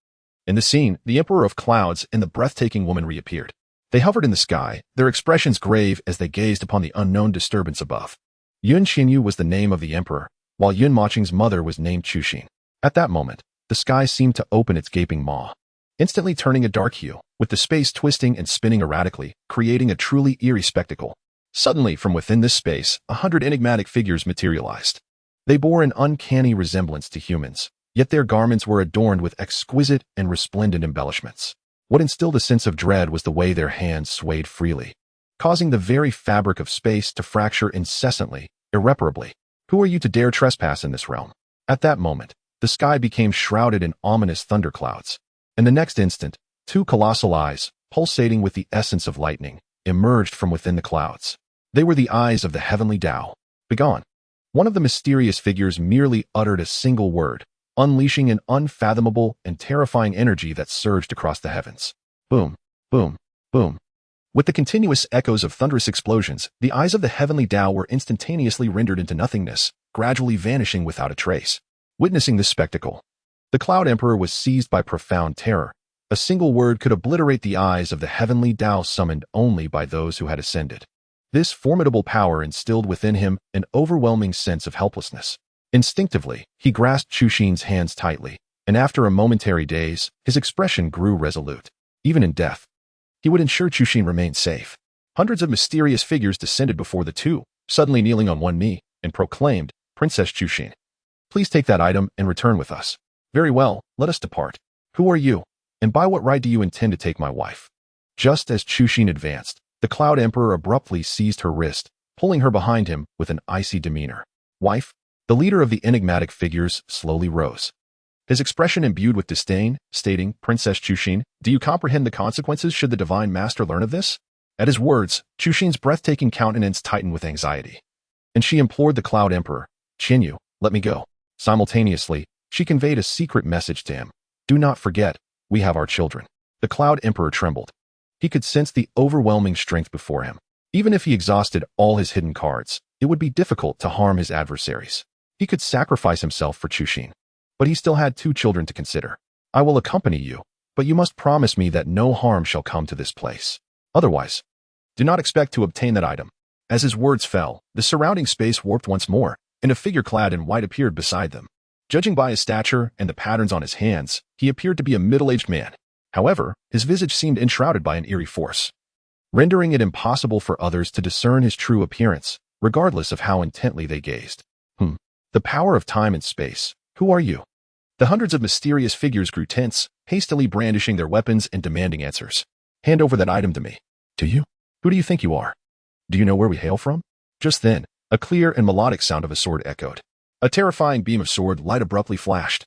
In the scene, the Emperor of Clouds and the breathtaking woman reappeared. They hovered in the sky, their expressions grave as they gazed upon the unknown disturbance above. Yun Qinyu was the name of the Emperor, while Yun Machen's mother was named Chuxin. At that moment, the sky seemed to open its gaping maw, instantly turning a dark hue, with the space twisting and spinning erratically, creating a truly eerie spectacle. Suddenly, from within this space, 100 enigmatic figures materialized. They bore an uncanny resemblance to humans, yet their garments were adorned with exquisite and resplendent embellishments. What instilled a sense of dread was the way their hands swayed freely, causing the very fabric of space to fracture incessantly, irreparably. Who are you to dare trespass in this realm? At that moment, the sky became shrouded in ominous thunderclouds. In the next instant, two colossal eyes, pulsating with the essence of lightning, emerged from within the clouds. They were the eyes of the heavenly Tao. Begone. One of the mysterious figures merely uttered a single word, unleashing an unfathomable and terrifying energy that surged across the heavens. Boom, boom, boom. With the continuous echoes of thunderous explosions, the eyes of the heavenly Tao were instantaneously rendered into nothingness, gradually vanishing without a trace. Witnessing this spectacle, the Cloud Emperor was seized by profound terror. A single word could obliterate the eyes of the heavenly Tao summoned only by those who had ascended. This formidable power instilled within him an overwhelming sense of helplessness. Instinctively, he grasped Chushin's hands tightly, and after a momentary daze, his expression grew resolute. Even in death, he would ensure Chushin remained safe. Hundreds of mysterious figures descended before the two, suddenly kneeling on one knee, and proclaimed, "Princess Chushin, please take that item and return with us." "Very well, let us depart." "Who are you? And by what right do you intend to take my wife?" Just as Chushin advanced, the Cloud Emperor abruptly seized her wrist, pulling her behind him with an icy demeanor. "Wife?" The leader of the enigmatic figures slowly rose, his expression imbued with disdain, stating, "Princess Chushin, do you comprehend the consequences should the Divine Master learn of this?" At his words, Chushin's breathtaking countenance tightened with anxiety, and she implored the Cloud Emperor, "Chinyu, let me go." Simultaneously, she conveyed a secret message to him. "Do not forget, we have our children." The Cloud Emperor trembled. He could sense the overwhelming strength before him. Even if he exhausted all his hidden cards, it would be difficult to harm his adversaries. He could sacrifice himself for Chushin, but he still had two children to consider. "I will accompany you, but you must promise me that no harm shall come to this place. Otherwise, do not expect to obtain that item." As his words fell, the surrounding space warped once more, and a figure clad in white appeared beside them. Judging by his stature and the patterns on his hands, he appeared to be a middle-aged man. However, his visage seemed enshrouded by an eerie force, rendering it impossible for others to discern his true appearance, regardless of how intently they gazed. The power of time and space. Who are you? The hundreds of mysterious figures grew tense, hastily brandishing their weapons and demanding answers. "Hand over that item to me." "To you? Who do you think you are? Do you know where we hail from?" Just then, a clear and melodic sound of a sword echoed. A terrifying beam of sword light abruptly flashed,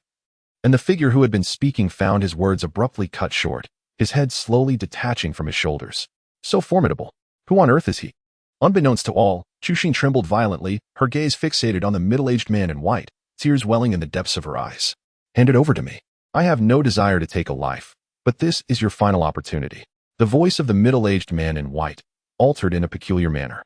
and the figure who had been speaking found his words abruptly cut short, his head slowly detaching from his shoulders. So formidable. Who on earth is he? Unbeknownst to all, Chushin trembled violently, her gaze fixated on the middle-aged man in white, tears welling in the depths of her eyes. "Hand it over to me. I have no desire to take a life, but this is your final opportunity." The voice of the middle-aged man in white, altered in a peculiar manner,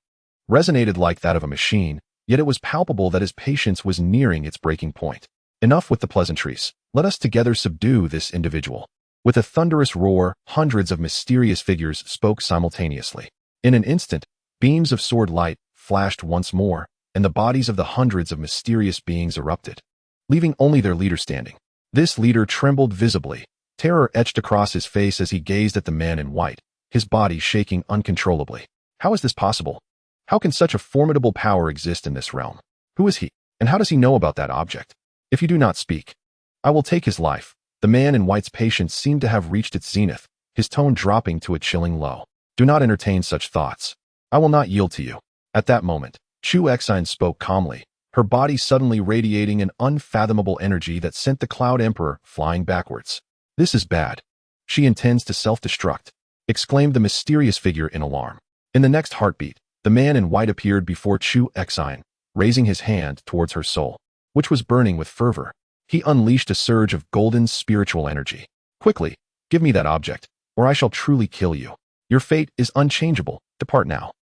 resonated like that of a machine, yet it was palpable that his patience was nearing its breaking point. "Enough with the pleasantries. Let us together subdue this individual." With a thunderous roar, hundreds of mysterious figures spoke simultaneously. In an instant, beams of sword light flashed once more, and the bodies of the hundreds of mysterious beings erupted, leaving only their leader standing. This leader trembled visibly, terror etched across his face as he gazed at the man in white, his body shaking uncontrollably. How is this possible? How can such a formidable power exist in this realm? Who is he, and how does he know about that object? If you do not speak, I will take his life. The man in white's patience seemed to have reached its zenith, his tone dropping to a chilling low. "Do not entertain such thoughts. I will not yield to you." At that moment, Chu Exine spoke calmly, her body suddenly radiating an unfathomable energy that sent the Cloud Emperor flying backwards. "This is bad. She intends to self-destruct," exclaimed the mysterious figure in alarm. In the next heartbeat, the man in white appeared before Chu Exine, raising his hand towards her soul, which was burning with fervor. He unleashed a surge of golden spiritual energy. "Quickly, give me that object, or I shall truly kill you. Your fate is unchangeable. Depart now."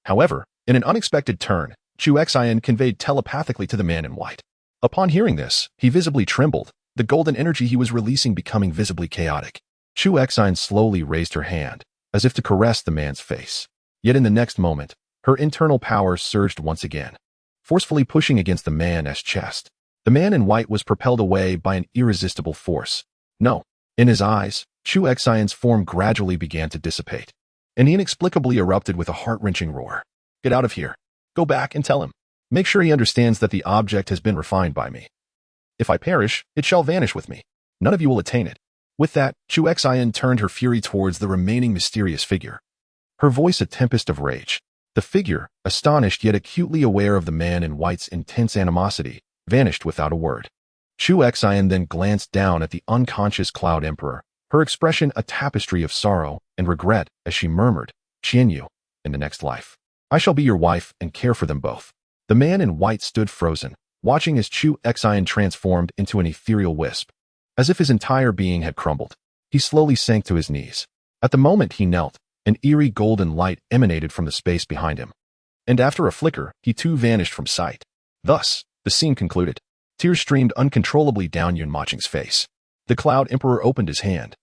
However, in an unexpected turn, Chu Exine conveyed telepathically to the man in white. Upon hearing this, he visibly trembled, the golden energy he was releasing becoming visibly chaotic. Chu Exine slowly raised her hand, as if to caress the man's face. Yet in the next moment, her internal power surged once again, forcefully pushing against the man's chest. The man in white was propelled away by an irresistible force. No. In his eyes, Chu Exine's form gradually began to dissipate, and he inexplicably erupted with a heart-wrenching roar. "Get out of here. Go back and tell him. Make sure he understands that the object has been refined by me. If I perish, it shall vanish with me. None of you will attain it." With that, Chu Exine turned her fury towards the remaining mysterious figure. her voice a tempest of rage. The figure, astonished yet acutely aware of the man in white's intense animosity, vanished without a word. Zhu Emperor then glanced down at the unconscious Cloud Emperor, her expression a tapestry of sorrow and regret as she murmured, "Qianyu, in the next life, I shall be your wife and care for them both." The man in white stood frozen, watching as Zhu Emperor transformed into an ethereal wisp. As if his entire being had crumbled, he slowly sank to his knees. At the moment he knelt, an eerie golden light emanated from the space behind him. And after a flicker, he too vanished from sight. Thus, the scene concluded. Tears streamed uncontrollably down Yun Mocheng's face. The Cloud Emperor opened his hand,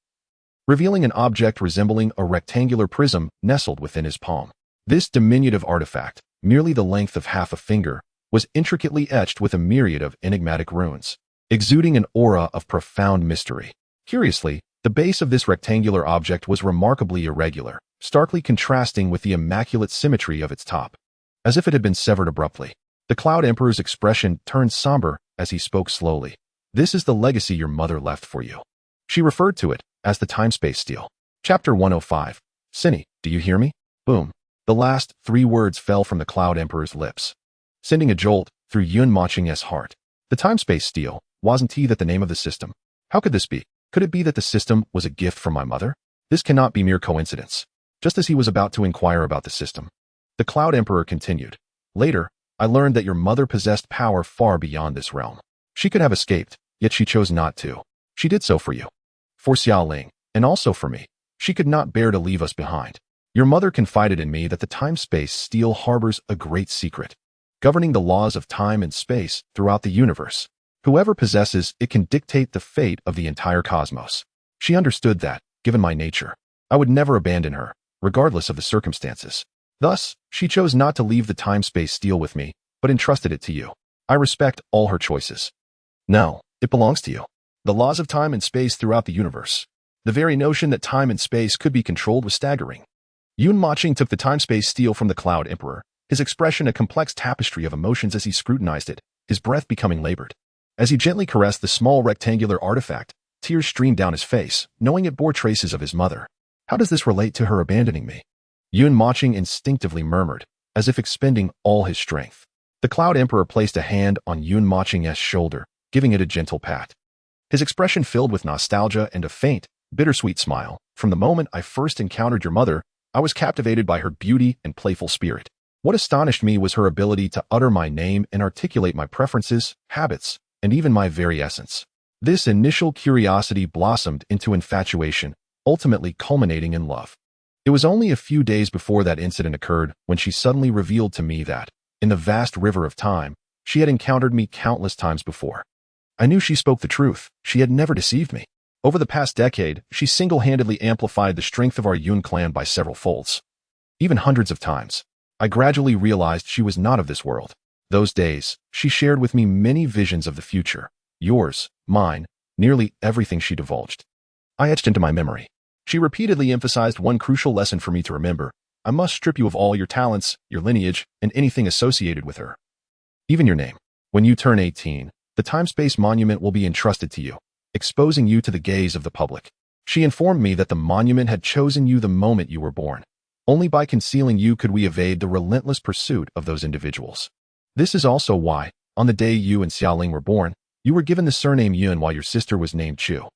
revealing an object resembling a rectangular prism nestled within his palm. This diminutive artifact, merely the length of half a finger, was intricately etched with a myriad of enigmatic runes, exuding an aura of profound mystery. Curiously, the base of this rectangular object was remarkably irregular, starkly contrasting with the immaculate symmetry of its top, as if it had been severed abruptly. The Cloud Emperor's expression turned somber as he spoke slowly. "This is the legacy your mother left for you." She referred to it as the time-space steel. Chapter 105. "Cinny, do you hear me?" Boom. The last 3 words fell from the Cloud Emperor's lips, sending a jolt through Yun Mocheng's heart. The time-space steel, wasn't that the name of the system? How could this be? Could it be that the system was a gift from my mother? This cannot be mere coincidence. Just as he was about to inquire about the system, the Cloud Emperor continued, "Later, I learned that your mother possessed power far beyond this realm. She could have escaped, yet she chose not to. She did so for you, for Xiaoling, and also for me. She could not bear to leave us behind. Your mother confided in me that the time-space steel harbors a great secret, governing the laws of time and space throughout the universe. Whoever possesses it can dictate the fate of the entire cosmos. She understood that, given my nature, I would never abandon her, regardless of the circumstances. Thus, she chose not to leave the time-space steel with me, but entrusted it to you. I respect all her choices. Now, it belongs to you. The laws of time and space throughout the universe. The very notion that time and space could be controlled was staggering." Yun Mocheng took the time-space steel from the Cloud Emperor, his expression a complex tapestry of emotions as he scrutinized it, his breath becoming labored. As he gently caressed the small rectangular artifact, tears streamed down his face, knowing it bore traces of his mother. "How does this relate to her abandoning me?" Yun Mocheng instinctively murmured, as if expending all his strength. The Cloud Emperor placed a hand on Yun Mocheng's shoulder, giving it a gentle pat. His expression filled with nostalgia and a faint, bittersweet smile. "From the moment I first encountered your mother, I was captivated by her beauty and playful spirit. What astonished me was her ability to utter my name and articulate my preferences, habits, and even my very essence. This initial curiosity blossomed into infatuation, ultimately culminating in love. It was only a few days before that incident occurred when she suddenly revealed to me that, in the vast river of time, she had encountered me countless times before. I knew she spoke the truth. She had never deceived me. Over the past decade, she single-handedly amplified the strength of our Yun clan by several folds. Even hundreds of times. I gradually realized she was not of this world. Those days, she shared with me many visions of the future. Yours, mine, nearly everything she divulged. I etched into my memory. She repeatedly emphasized one crucial lesson for me to remember. I must strip you of all your talents, your lineage, and anything associated with her. Even your name. When you turn 18, the time-space monument will be entrusted to you, exposing you to the gaze of the public. She informed me that the monument had chosen you the moment you were born. Only by concealing you could we evade the relentless pursuit of those individuals. This is also why, on the day you and Xiaoling were born, you were given the surname Yun while your sister was named Chu.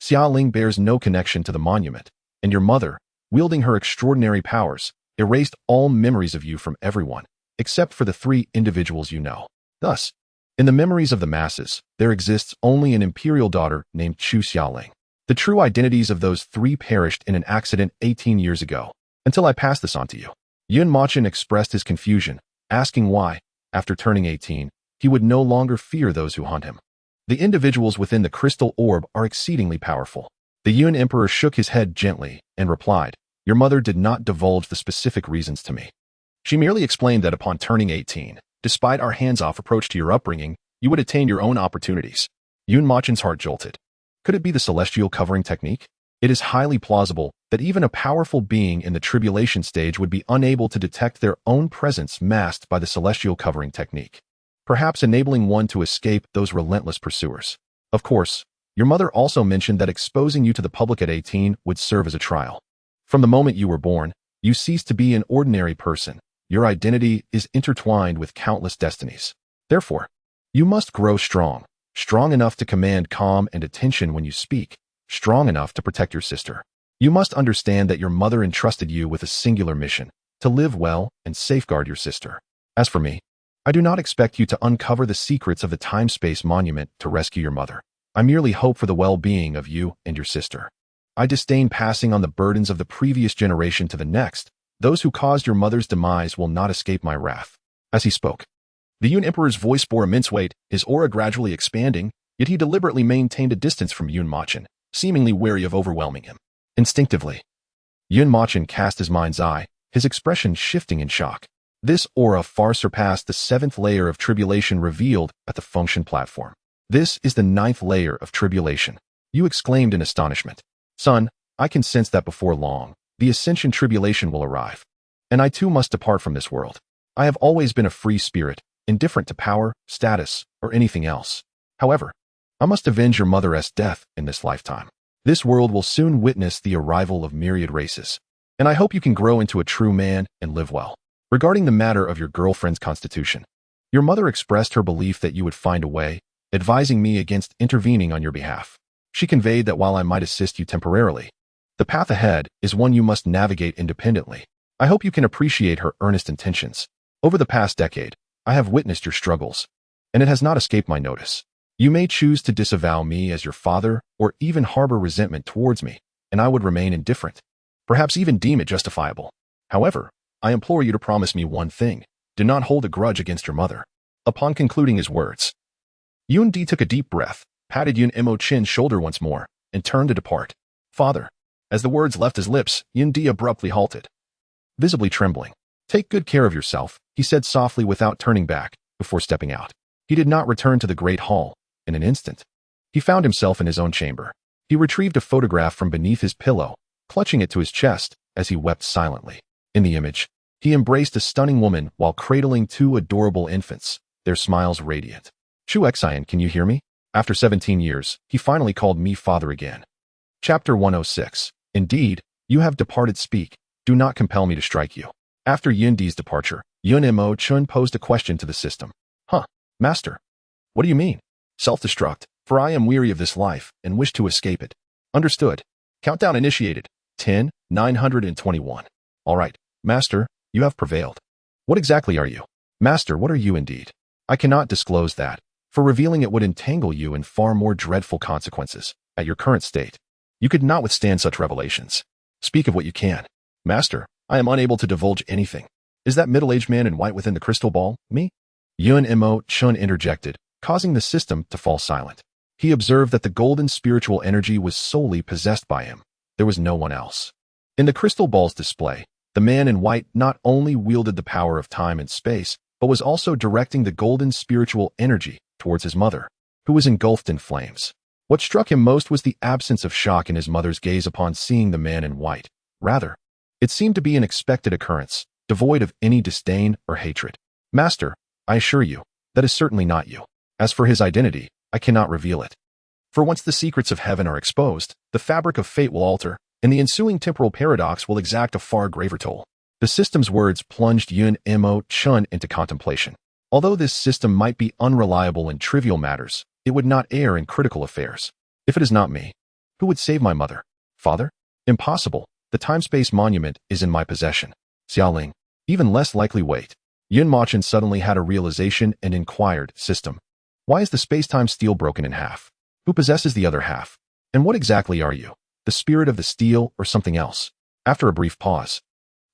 Xiaoling bears no connection to the monument, and your mother, wielding her extraordinary powers, erased all memories of you from everyone, except for the 3 individuals you know. Thus, in the memories of the masses, there exists only an imperial daughter named Chu Xiaoling. The true identities of those 3 perished in an accident 18 years ago, until I passed this on to you." Yun Mochen expressed his confusion, asking why, after turning 18, he would no longer fear those who hunt him. "The individuals within the crystal orb are exceedingly powerful." The Yun Emperor shook his head gently and replied, "Your mother did not divulge the specific reasons to me. She merely explained that upon turning 18, despite our hands-off approach to your upbringing, you would attain your own opportunities." Yun Mochen's heart jolted. Could it be the celestial covering technique? It is highly plausible that even a powerful being in the tribulation stage would be unable to detect their own presence masked by the celestial covering technique, perhaps enabling one to escape those relentless pursuers. Of course, your mother also mentioned that exposing you to the public at 18 would serve as a trial. From the moment you were born, You cease to be an ordinary person. Your identity is intertwined with countless destinies. Therefore, you must grow strong, strong enough to command calm and attention when you speak, strong enough to protect your sister. You must understand that your mother entrusted you with a singular mission, to live well and safeguard your sister. As for me, I do not expect you to uncover the secrets of the time-space monument to rescue your mother. I merely hope for the well-being of you and your sister. I disdain passing on the burdens of the previous generation to the next. Those who caused your mother's demise will not escape my wrath. As he spoke, the Yun Emperor's voice bore immense weight, his aura gradually expanding, yet he deliberately maintained a distance from Yun Mochen, seemingly wary of overwhelming him. Instinctively, Yun Mochen cast his mind's eye, his expression shifting in shock. This aura far surpassed the 7th layer of tribulation revealed at the function platform. This is the 9th layer of tribulation. You exclaimed in astonishment. Son, I can sense that before long, the ascension tribulation will arrive. And I too must depart from this world. I have always been a free spirit, indifferent to power, status, or anything else. However, I must avenge your mother's death in this lifetime. This world will soon witness the arrival of myriad races. And I hope you can grow into a true man and live well. Regarding the matter of your girlfriend's constitution, your mother expressed her belief that you would find a way, advising me against intervening on your behalf. She conveyed that while I might assist you temporarily, the path ahead is one you must navigate independently. I hope you can appreciate her earnest intentions. Over the past decade, I have witnessed your struggles, and it has not escaped my notice. You may choose to disavow me as your father or even harbor resentment towards me, and I would remain indifferent, perhaps even deem it justifiable. However, I implore you to promise me one thing. Do not hold a grudge against your mother. Upon concluding his words, Yun Di took a deep breath, patted Yun Mochen's shoulder once more, and turned to depart. Father. As the words left his lips, Yun Di abruptly halted, visibly trembling. Take good care of yourself, he said softly without turning back, before stepping out. He did not return to the great hall. In an instant, he found himself in his own chamber. He retrieved a photograph from beneath his pillow, clutching it to his chest as he wept silently. In the image, he embraced a stunning woman while cradling 2 adorable infants, their smiles radiant. Shu Xian, can you hear me? After 17 years, he finally called me father again. Chapter 106. Indeed, you have departed. Speak. Do not compel me to strike you. After Yun Di's departure, Yun Mochen posed a question to the system. Master. What do you mean? Self-destruct, for I am weary of this life and wish to escape it. Understood. Countdown initiated. 10, 921. All right, Master, you have prevailed. What exactly are you? Master, what are you indeed? I cannot disclose that, for revealing it would entangle you in far more dreadful consequences. At your current state, you could not withstand such revelations. Speak of what you can. Master, I am unable to divulge anything. Is that middle-aged man in white within the crystal ball me? Yun Mochen interjected, causing the system to fall silent. He observed that the golden spiritual energy was solely possessed by him. There was no one else. In the crystal ball's display, the man in white not only wielded the power of time and space, but was also directing the golden spiritual energy towards his mother, who was engulfed in flames. What struck him most was the absence of shock in his mother's gaze upon seeing the man in white. Rather, it seemed to be an expected occurrence, devoid of any disdain or hatred. Master, I assure you, that is certainly not you. As for his identity, I cannot reveal it. For once the secrets of heaven are exposed, the fabric of fate will alter, and the ensuing temporal paradox will exact a far graver toll. The system's words plunged Yun Mochen into contemplation. Although this system might be unreliable in trivial matters, it would not err in critical affairs. If it is not me, who would save my mother? Father? Impossible. The time-space monument is in my possession. Xiaoling. Even less likely. Wait. Yun Mochen suddenly had a realization and inquired, System. Why is the space-time steel broken in half? Who possesses the other half? And what exactly are you? The spirit of the steel or something else? After a brief pause,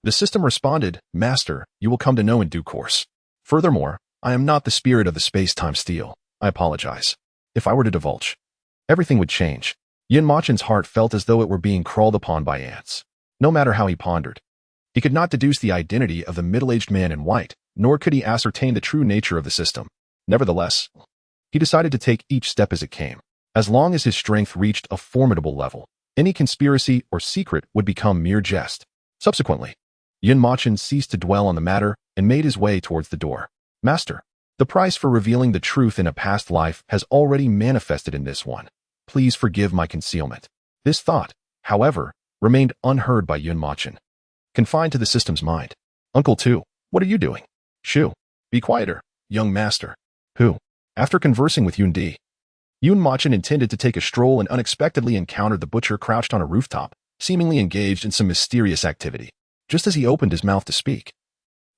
the system responded, Master, you will come to know in due course. Furthermore, I am not the spirit of the space-time steel. I apologize. If I were to divulge, everything would change. Yun Mochen's heart felt as though it were being crawled upon by ants. No matter how he pondered, he could not deduce the identity of the middle-aged man in white, nor could he ascertain the true nature of the system. Nevertheless, he decided to take each step as it came. As long as his strength reached a formidable level, any conspiracy or secret would become mere jest. Subsequently, Yun Mochen ceased to dwell on the matter and made his way towards the door. Master, the price for revealing the truth in a past life has already manifested in this one. Please forgive my concealment. This thought, however, remained unheard by Yun Mochen. confined to the system's mind. Uncle Tu, what are you doing? Shu, be quieter, young master. Who? After conversing with Yun Di, Yun Mochen intended to take a stroll and unexpectedly encountered the butcher crouched on a rooftop, seemingly engaged in some mysterious activity. Just as he opened his mouth to speak,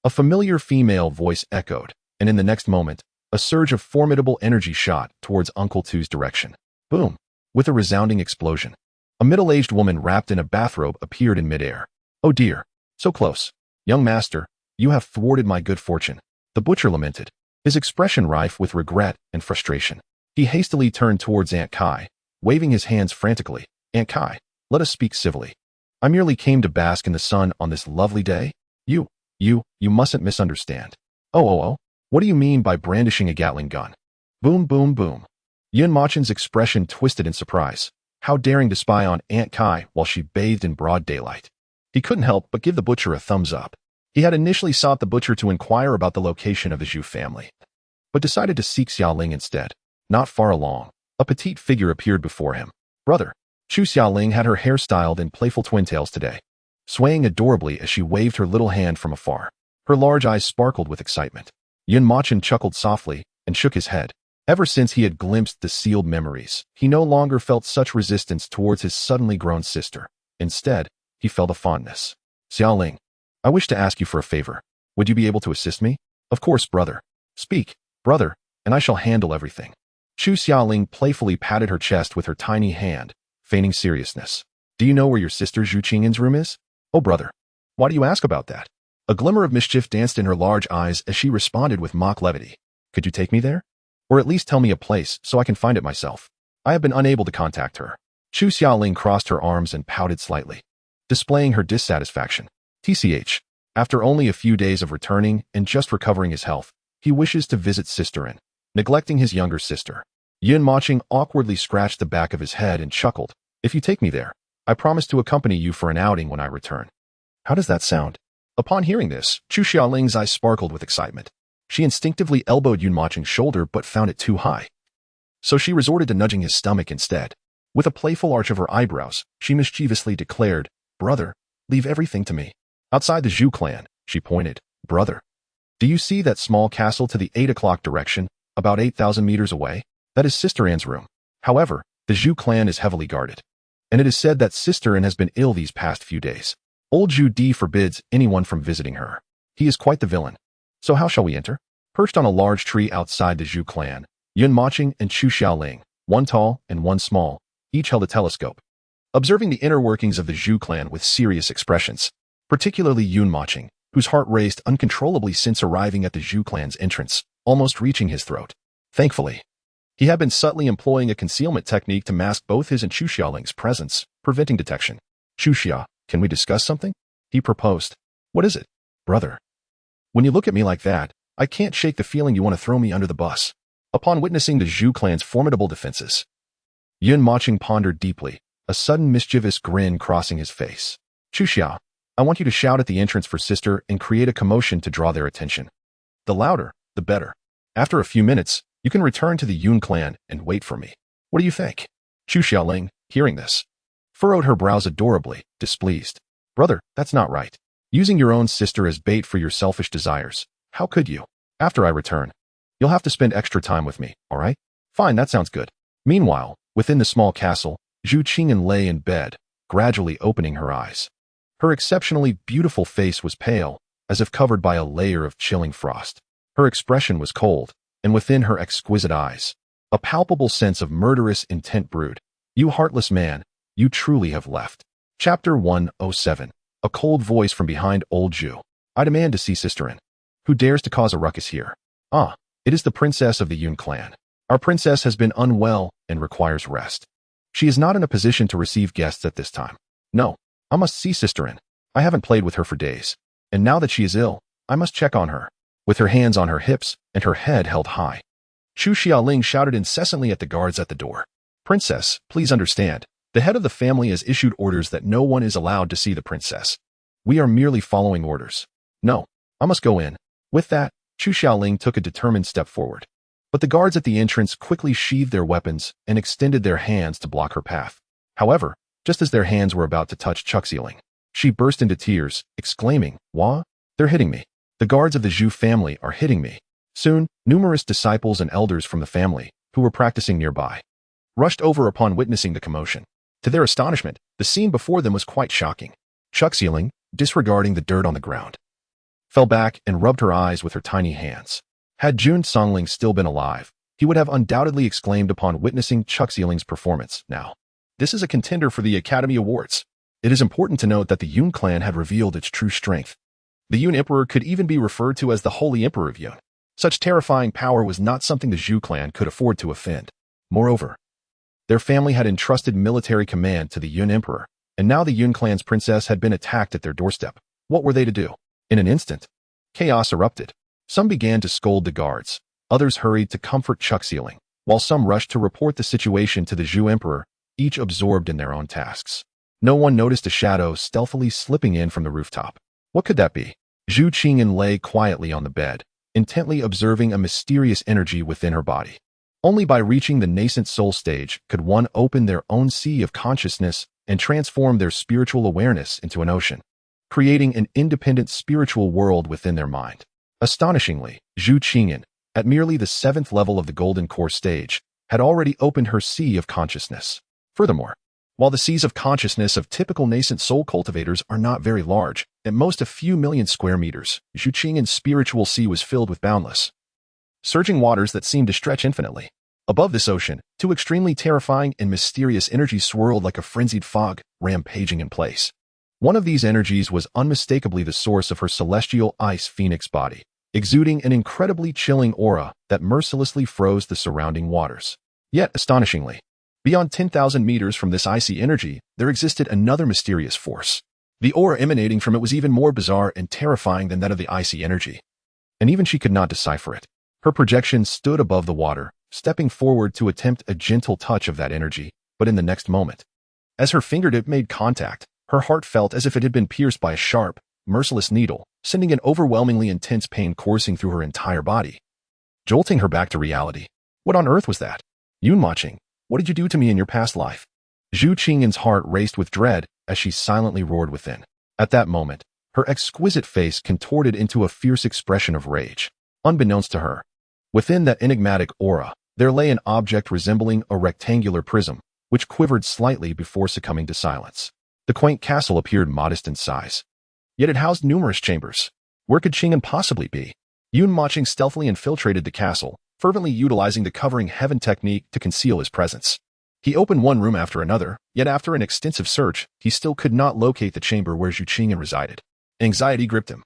a familiar female voice echoed, and in the next moment, a surge of formidable energy shot towards Uncle Tu's direction. Boom! With a resounding explosion, a middle-aged woman wrapped in a bathrobe appeared in midair. Oh dear, so close. Young master, you have thwarted my good fortune, the butcher lamented, his expression rife with regret and frustration. He hastily turned towards Aunt Kai, waving his hands frantically. Aunt Kai, let us speak civilly. I merely came to bask in the sun on this lovely day. You mustn't misunderstand. Oh, what do you mean by brandishing a Gatling gun? Boom, boom, boom. Yun Machen's expression twisted in surprise. How daring to spy on Aunt Kai while she bathed in broad daylight. He couldn't help but give the butcher a thumbs up. He had initially sought the butcher to inquire about the location of the Zhu family, but decided to seek Xiaoling instead. Not far along, a petite figure appeared before him. Brother, Chu Xiaoling had her hair styled in playful twintails today, swaying adorably as she waved her little hand from afar. Her large eyes sparkled with excitement. Yun Mochen chuckled softly and shook his head. Ever since he had glimpsed the sealed memories, he no longer felt such resistance towards his suddenly grown sister. Instead, he felt a fondness. Xiaoling, I wish to ask you for a favor. Would you be able to assist me? Of course, brother. Speak, brother, and I shall handle everything. Chu Xiaoling playfully patted her chest with her tiny hand, feigning seriousness. Do you know where your sister Zhu Qingan's room is? Oh, brother. Why do you ask about that? A glimmer of mischief danced in her large eyes as she responded with mock levity. Could you take me there? Or at least tell me a place so I can find it myself. I have been unable to contact her. Chu Xiaoling crossed her arms and pouted slightly, displaying her dissatisfaction. TCH, after only a few days of returning and just recovering his health, he wishes to visit Sisterin, neglecting his younger sister. Yun Mochen awkwardly scratched the back of his head and chuckled. If you take me there, I promise to accompany you for an outing when I return. How does that sound? Upon hearing this, Chu Xiaoling's eyes sparkled with excitement. She instinctively elbowed Yun Machen's shoulder but found it too high. So she resorted to nudging his stomach instead. With a playful arch of her eyebrows, she mischievously declared, Brother, leave everything to me. Outside the Zhu clan, she pointed. Brother, do you see that small castle to the 8 o'clock direction, about 8,000 meters away? That is Sister Anne's room. However, the Zhu clan is heavily guarded, and it is said that Sister Anne has been ill these past few days. Old Zhu Di forbids anyone from visiting her. He is quite the villain. So how shall we enter? Perched on a large tree outside the Zhu clan, Yun Mochen and Chu Xiaoling, one tall and one small, each held a telescope, observing the inner workings of the Zhu clan with serious expressions, particularly Yun Mochen, whose heart raced uncontrollably since arriving at the Zhu clan's entrance, almost reaching his throat. Thankfully, he had been subtly employing a concealment technique to mask both his and Chu Xiaoling's presence, preventing detection. Chu Xia, can we discuss something? He proposed. What is it? Brother. When you look at me like that, I can't shake the feeling you want to throw me under the bus. Upon witnessing the Zhu clan's formidable defenses, Yun Mochen pondered deeply, a sudden mischievous grin crossing his face. Chu Xia, I want you to shout at the entrance for sister and create a commotion to draw their attention. The louder, the better. After a few minutes, you can return to the Yun clan and wait for me. What do you think? Chu Xiaoling, hearing this, furrowed her brows adorably, displeased. Brother, that's not right. Using your own sister as bait for your selfish desires. How could you? After I return, you'll have to spend extra time with me, all right? Fine, that sounds good. Meanwhile, within the small castle, Zhu Qingan lay in bed, gradually opening her eyes. Her exceptionally beautiful face was pale, as if covered by a layer of chilling frost. Her expression was cold, and within her exquisite eyes, a palpable sense of murderous intent brewed. You heartless man, you truly have left. Chapter 107. A cold voice from behind old Zhu. I demand to see Sister Anne. Who dares to cause a ruckus here? Ah, it is the princess of the Yun clan. Our princess has been unwell and requires rest. She is not in a position to receive guests at this time. No, I must see Sister Anne. I haven't played with her for days, and now that she is ill, I must check on her. With her hands on her hips and her head held high, Chu Xiaoling shouted incessantly at the guards at the door. Princess, please understand. The head of the family has issued orders that no one is allowed to see the princess. We are merely following orders. No, I must go in. With that, Chu Xiaoling took a determined step forward. But the guards at the entrance quickly sheathed their weapons and extended their hands to block her path. However, just as their hands were about to touch Chu Xiaoling, She burst into tears, exclaiming, "Wah? They're hitting me. The guards of the Zhu family are hitting me." Soon, numerous disciples and elders from the family, who were practicing nearby, rushed over upon witnessing the commotion. To their astonishment, the scene before them was quite shocking. Chuxeling, disregarding the dirt on the ground, fell back and rubbed her eyes with her tiny hands. Had Jun Songling still been alive, he would have undoubtedly exclaimed upon witnessing Chuxealing's performance. Now, this is a contender for the Academy Awards. It is important to note that the Yun clan had revealed its true strength. The Yun Emperor could even be referred to as the Holy Emperor of Yun. Such terrifying power was not something the Zhu clan could afford to offend. Moreover, their family had entrusted military command to the Yun Emperor, and now the Yun clan's princess had been attacked at their doorstep. What were they to do? In an instant, chaos erupted. Some began to scold the guards. Others hurried to comfort Chuxealing, while some rushed to report the situation to the Zhu Emperor, each absorbed in their own tasks. No one noticed a shadow stealthily slipping in from the rooftop. What could that be? Zhu Qingyan lay quietly on the bed, intently observing a mysterious energy within her body. Only by reaching the nascent soul stage could one open their own sea of consciousness and transform their spiritual awareness into an ocean, creating an independent spiritual world within their mind. Astonishingly, Zhu Qingyan, at merely the 7th level of the Golden Core stage, had already opened her sea of consciousness. Furthermore, while the seas of consciousness of typical nascent soul cultivators are not very large, at most a few million square meters, Zhu Qingyan's spiritual sea was filled with boundless, surging waters that seemed to stretch infinitely. Above this ocean, two extremely terrifying and mysterious energies swirled like a frenzied fog, rampaging in place. One of these energies was unmistakably the source of her celestial ice phoenix body, exuding an incredibly chilling aura that mercilessly froze the surrounding waters. Yet, astonishingly, beyond 10,000 meters from this icy energy, there existed another mysterious force. The aura emanating from it was even more bizarre and terrifying than that of the icy energy, and even she could not decipher it. Her projection stood above the water, stepping forward to attempt a gentle touch of that energy, but in the next moment, as her fingertip made contact, her heart felt as if it had been pierced by a sharp, merciless needle, sending an overwhelmingly intense pain coursing through her entire body, jolting her back to reality. What on earth was that? Yun Mochen, what did you do to me in your past life? Zhu Qingyan's heart raced with dread as she silently roared within. At that moment, her exquisite face contorted into a fierce expression of rage. Unbeknownst to her, within that enigmatic aura, there lay an object resembling a rectangular prism, which quivered slightly before succumbing to silence. The quaint castle appeared modest in size, yet it housed numerous chambers. Where could Qingyan possibly be? Yun Mochen stealthily infiltrated the castle, fervently utilizing the covering heaven technique to conceal his presence. He opened one room after another, yet after an extensive search, he still could not locate the chamber where Zhu Qingyan resided. Anxiety gripped him,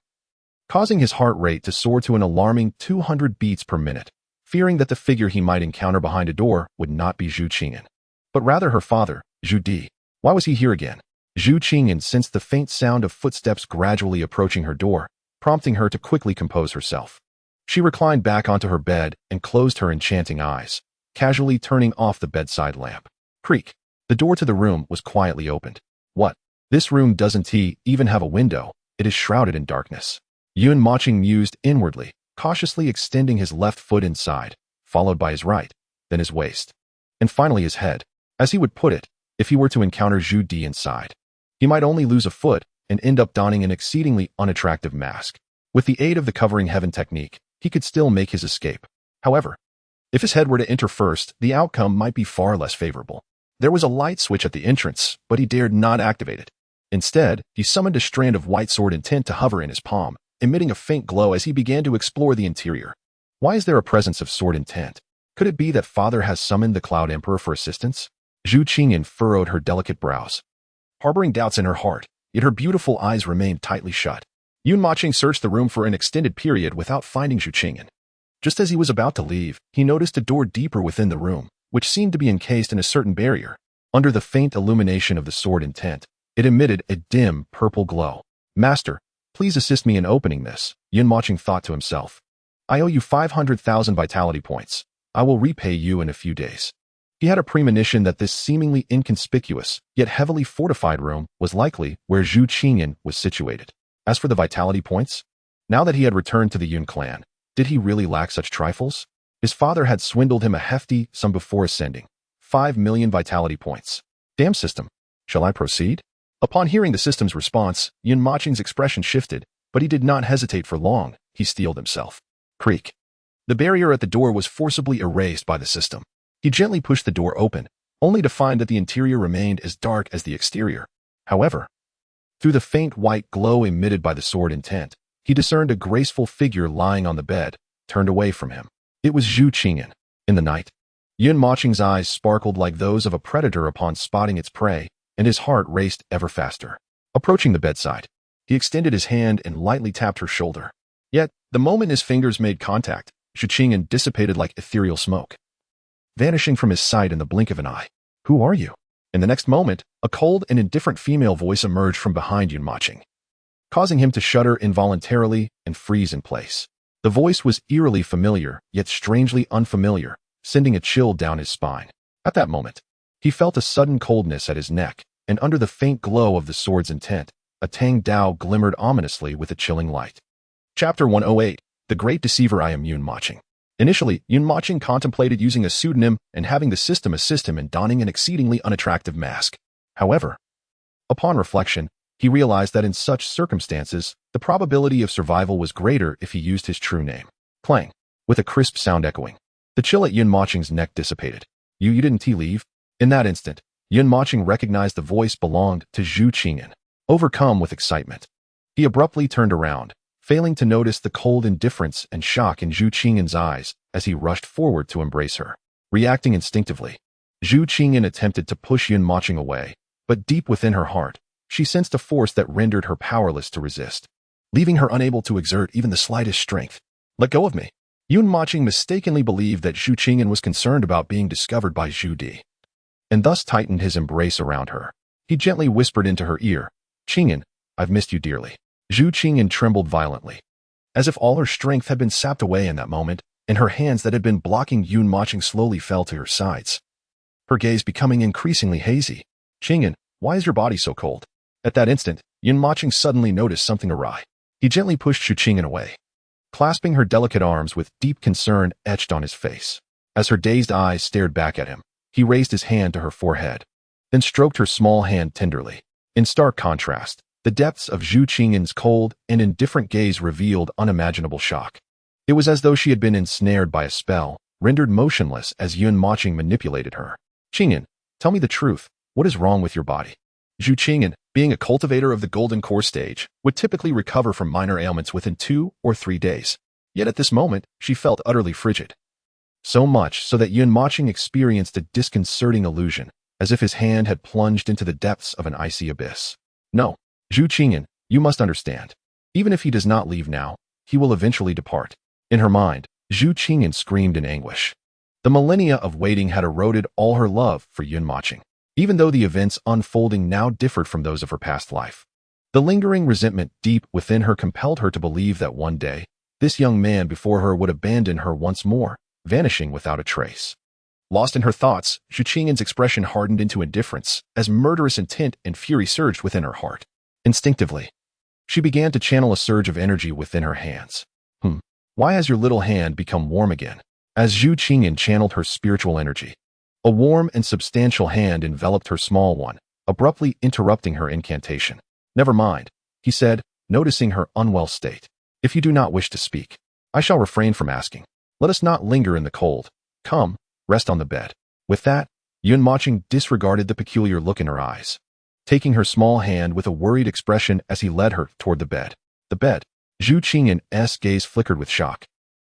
causing his heart rate to soar to an alarming 200 beats per minute, fearing that the figure he might encounter behind a door would not be Zhu Qingyan, but rather her father, Zhu Di. Why was he here again? Zhu Qingyan sensed the faint sound of footsteps gradually approaching her door, prompting her to quickly compose herself. She reclined back onto her bed and closed her enchanting eyes, casually turning off the bedside lamp. Creak. The door to the room was quietly opened. What? This room doesn't even have a window. It is shrouded in darkness. Yun Mochen mused inwardly, cautiously extending his left foot inside, followed by his right, then his waist, and finally his head. As he would put it, if he were to encounter Zhu Di inside, he might only lose a foot and end up donning an exceedingly unattractive mask. With the aid of the covering heaven technique, he could still make his escape. However, if his head were to enter first, the outcome might be far less favorable. There was a light switch at the entrance, but he dared not activate it. Instead, he summoned a strand of white sword intent to hover in his palm, emitting a faint glow as he began to explore the interior. Why is there a presence of sword intent? Could it be that Father has summoned the Cloud Emperor for assistance? Zhu Qingyan furrowed her delicate brows, harboring doubts in her heart, yet her beautiful eyes remained tightly shut. Yun Mochen searched the room for an extended period without finding Zhu Qingyan. Just as he was about to leave, he noticed a door deeper within the room, which seemed to be encased in a certain barrier. Under the faint illumination of the sword intent, it emitted a dim, purple glow. Master, please assist me in opening this, Yun Mochen thought to himself. I owe you 500,000 vitality points. I will repay you in a few days. He had a premonition that this seemingly inconspicuous, yet heavily fortified room was likely where Zhu Qingyan was situated. As for the vitality points, now that he had returned to the Yun clan, did he really lack such trifles? His father had swindled him a hefty sum before ascending. 5 million vitality points. Damn system. Shall I proceed? Upon hearing the system's response, Yun Moching's expression shifted, but he did not hesitate for long. He steeled himself. Creak. The barrier at the door was forcibly erased by the system. He gently pushed the door open, only to find that the interior remained as dark as the exterior. However, through the faint white glow emitted by the sword intent, he discerned a graceful figure lying on the bed, turned away from him. It was Zhu Qingyan. In the night, Yun Moching's eyes sparkled like those of a predator upon spotting its prey, and his heart raced ever faster. Approaching the bedside, he extended his hand and lightly tapped her shoulder. Yet, the moment his fingers made contact, Zhu Qingyan dissipated like ethereal smoke, vanishing from his sight in the blink of an eye. Who are you? In the next moment, a cold and indifferent female voice emerged from behind Yun Moching, causing him to shudder involuntarily and freeze in place. The voice was eerily familiar, yet strangely unfamiliar, sending a chill down his spine. At that moment, he felt a sudden coldness at his neck, and under the faint glow of the sword's intent, a Tang Dao glimmered ominously with a chilling light. Chapter 108, The Great Deceiver. I am Yun Moching. Initially, Yun Moching contemplated using a pseudonym and having the system assist him in donning an exceedingly unattractive mask. However, upon reflection, he realized that in such circumstances, the probability of survival was greater if he used his true name. Clang, with a crisp sound echoing. The chill at Yun Moching's neck dissipated. You didn't leave? In that instant, Yun Moching recognized the voice belonged to Zhu Qingyan. Overcome with excitement, he abruptly turned around, failing to notice the cold indifference and shock in Zhu Qingyan's eyes as he rushed forward to embrace her. Reacting instinctively, Zhu Qingyan attempted to push Yun Moching away, but deep within her heart, she sensed a force that rendered her powerless to resist, leaving her unable to exert even the slightest strength. Let go of me. Yun Moching mistakenly believed that Zhu Qingyan was concerned about being discovered by Zhu Di, and thus tightened his embrace around her. He gently whispered into her ear, Qingyan, I've missed you dearly. Zhu Qingyan trembled violently, as if all her strength had been sapped away in that moment, and her hands that had been blocking Yun Moching slowly fell to her sides, her gaze becoming increasingly hazy. Qingyan, why is your body so cold? At that instant, Yun Moching suddenly noticed something awry. He gently pushed Zhu Qingyan away, clasping her delicate arms with deep concern etched on his face. As her dazed eyes stared back at him, he raised his hand to her forehead, then stroked her small hand tenderly. In stark contrast, the depths of Zhu Qingyan's cold and indifferent gaze revealed unimaginable shock. It was as though she had been ensnared by a spell, rendered motionless as Yun Moching manipulated her. Qingyan, tell me the truth. What is wrong with your body? Zhu Qingyan, being a cultivator of the golden core stage, would typically recover from minor ailments within 2 or 3 days. Yet at this moment, she felt utterly frigid. So much so that Yun Moching experienced a disconcerting illusion, as if his hand had plunged into the depths of an icy abyss. No, Zhu Qingyan, you must understand. Even if he does not leave now, he will eventually depart. In her mind, Zhu Qingyan screamed in anguish. The millennia of waiting had eroded all her love for Yun Moching, even though the events unfolding now differed from those of her past life. The lingering resentment deep within her compelled her to believe that one day, this young man before her would abandon her once more, vanishing without a trace. Lost in her thoughts, Zhu Qingyan's expression hardened into indifference as murderous intent and fury surged within her heart. Instinctively, she began to channel a surge of energy within her hands. Why has your little hand become warm again? As Zhu Qingyan channeled her spiritual energy, a warm and substantial hand enveloped her small one, abruptly interrupting her incantation. Never mind, he said, noticing her unwell state. If you do not wish to speak, I shall refrain from asking. Let us not linger in the cold. Come, rest on the bed. With that, Yun Moching disregarded the peculiar look in her eyes, taking her small hand with a worried expression as he led her toward the bed. The bed. Zhu Qingyan's gaze flickered with shock.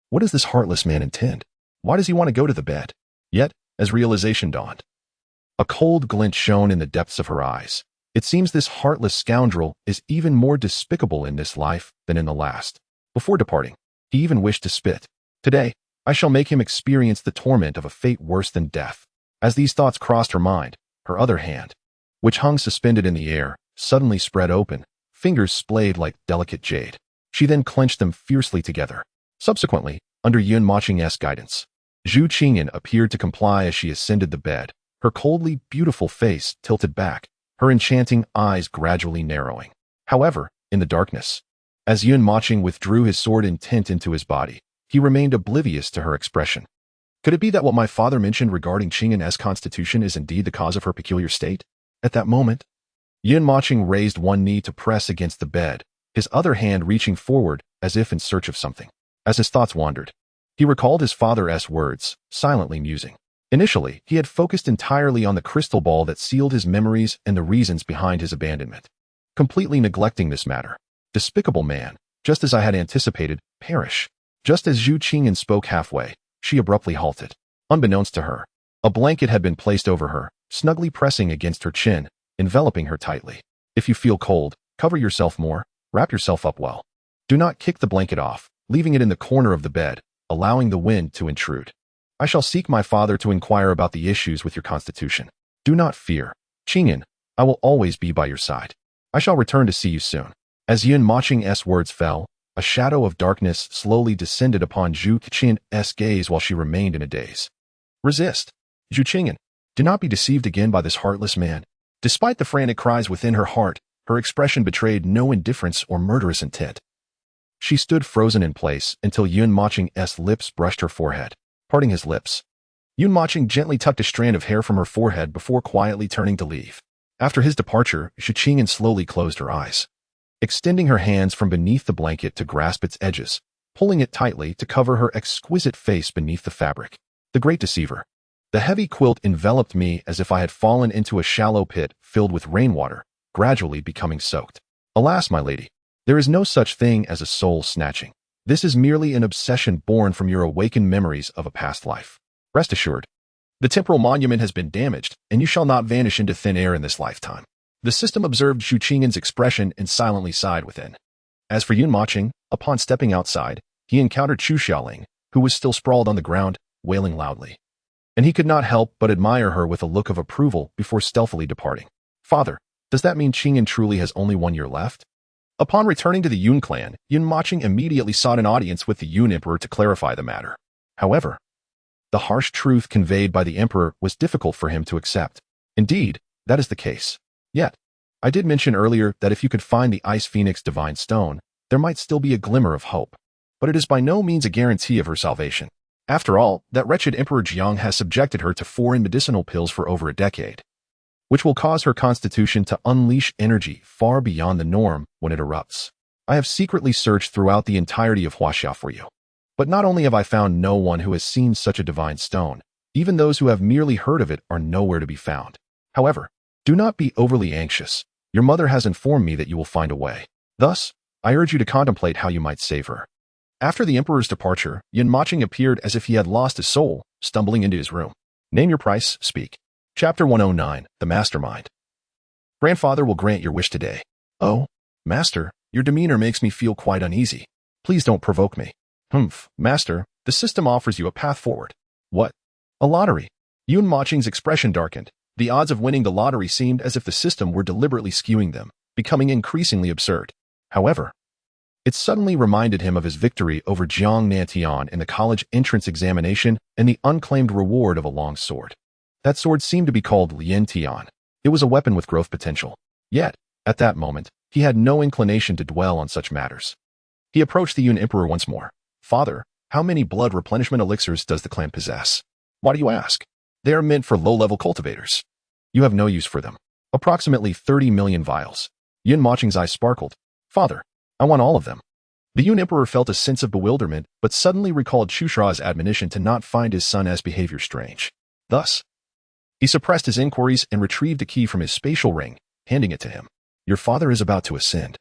What does this heartless man intend? Why does he want to go to the bed? Yet, as realization dawned, a cold glint shone in the depths of her eyes. It seems this heartless scoundrel is even more despicable in this life than in the last. Before departing, he even wished to spit. Today, I shall make him experience the torment of a fate worse than death. As these thoughts crossed her mind, her other hand, which hung suspended in the air, suddenly spread open, fingers splayed like delicate jade. She then clenched them fiercely together. Subsequently, under Yun Moching's guidance, Zhu Qingyan appeared to comply as she ascended the bed, her coldly beautiful face tilted back, her enchanting eyes gradually narrowing. However, in the darkness, as Yun Moching withdrew his sword intent into his body, he remained oblivious to her expression. Could it be that what my father mentioned regarding Qingyan's constitution is indeed the cause of her peculiar state? At that moment, Yun Moching raised one knee to press against the bed, his other hand reaching forward as if in search of something. As his thoughts wandered, he recalled his father's words, silently musing. Initially, he had focused entirely on the crystal ball that sealed his memories and the reasons behind his abandonment, completely neglecting this matter. Despicable man, just as I had anticipated, perish. Just as Zhu Qingyan spoke halfway, she abruptly halted. Unbeknownst to her, a blanket had been placed over her, snugly pressing against her chin, enveloping her tightly. If you feel cold, cover yourself more, wrap yourself up well. Do not kick the blanket off, leaving it in the corner of the bed, allowing the wind to intrude. I shall seek my father to inquire about the issues with your constitution. Do not fear. Qingyan, I will always be by your side. I shall return to see you soon. As Yun Moching's words fell, a shadow of darkness slowly descended upon Zhu Qingyan's gaze while she remained in a daze. Resist. Zhu Qingyan, do not be deceived again by this heartless man. Despite the frantic cries within her heart, her expression betrayed no indifference or murderous intent. She stood frozen in place until Yun Moching's lips brushed her forehead. Parting his lips, Yun Moching gently tucked a strand of hair from her forehead before quietly turning to leave. After his departure, Zhu Qingyan slowly closed her eyes, extending her hands from beneath the blanket to grasp its edges, pulling it tightly to cover her exquisite face beneath the fabric. The great deceiver. The heavy quilt enveloped me as if I had fallen into a shallow pit filled with rainwater, gradually becoming soaked. Alas, my lady, there is no such thing as a soul snatching. This is merely an obsession born from your awakened memories of a past life. Rest assured, the temporal monument has been damaged, and you shall not vanish into thin air in this lifetime. The system observed Zhu Qingyan's expression and silently sighed within. As for Yun Moching, upon stepping outside, he encountered Chu Xiaoling, who was still sprawled on the ground, wailing loudly. And he could not help but admire her with a look of approval before stealthily departing. Father, does that mean Qingyan truly has only 1 year left? Upon returning to the Yun clan, Yun Moching immediately sought an audience with the Yun Emperor to clarify the matter. However, the harsh truth conveyed by the Emperor was difficult for him to accept. Indeed, that is the case. Yet, I did mention earlier that if you could find the Ice Phoenix Divine Stone, there might still be a glimmer of hope. But it is by no means a guarantee of her salvation. After all, that wretched Emperor Jiang has subjected her to foreign medicinal pills for over a decade, which will cause her constitution to unleash energy far beyond the norm when it erupts. I have secretly searched throughout the entirety of Huaxia for you. But not only have I found no one who has seen such a divine stone, even those who have merely heard of it are nowhere to be found. However, do not be overly anxious. Your mother has informed me that you will find a way. Thus, I urge you to contemplate how you might save her. After the Emperor's departure, Yun Moching appeared as if he had lost his soul, stumbling into his room. Name your price, speak. Chapter 109, The Mastermind. Grandfather will grant your wish today. Oh, Master, your demeanor makes me feel quite uneasy. Please don't provoke me. Humph, Master, the system offers you a path forward. What? A lottery. Yun Moching's expression darkened. The odds of winning the lottery seemed as if the system were deliberately skewing them, becoming increasingly absurd. However, it suddenly reminded him of his victory over Jiang Nantian in the college entrance examination and the unclaimed reward of a long sword. That sword seemed to be called Lian Tian. It was a weapon with growth potential. Yet, at that moment, he had no inclination to dwell on such matters. He approached the Yun Emperor once more. Father, how many blood replenishment elixirs does the clan possess? Why do you ask? They are meant for low-level cultivators. You have no use for them. Approximately 30 million vials. Yun Moching's eyes sparkled. Father, I want all of them. The Yun Emperor felt a sense of bewilderment, but suddenly recalled Chusha's admonition to not find his son's behavior strange. Thus, he suppressed his inquiries and retrieved a key from his spatial ring, handing it to him. Your father is about to ascend.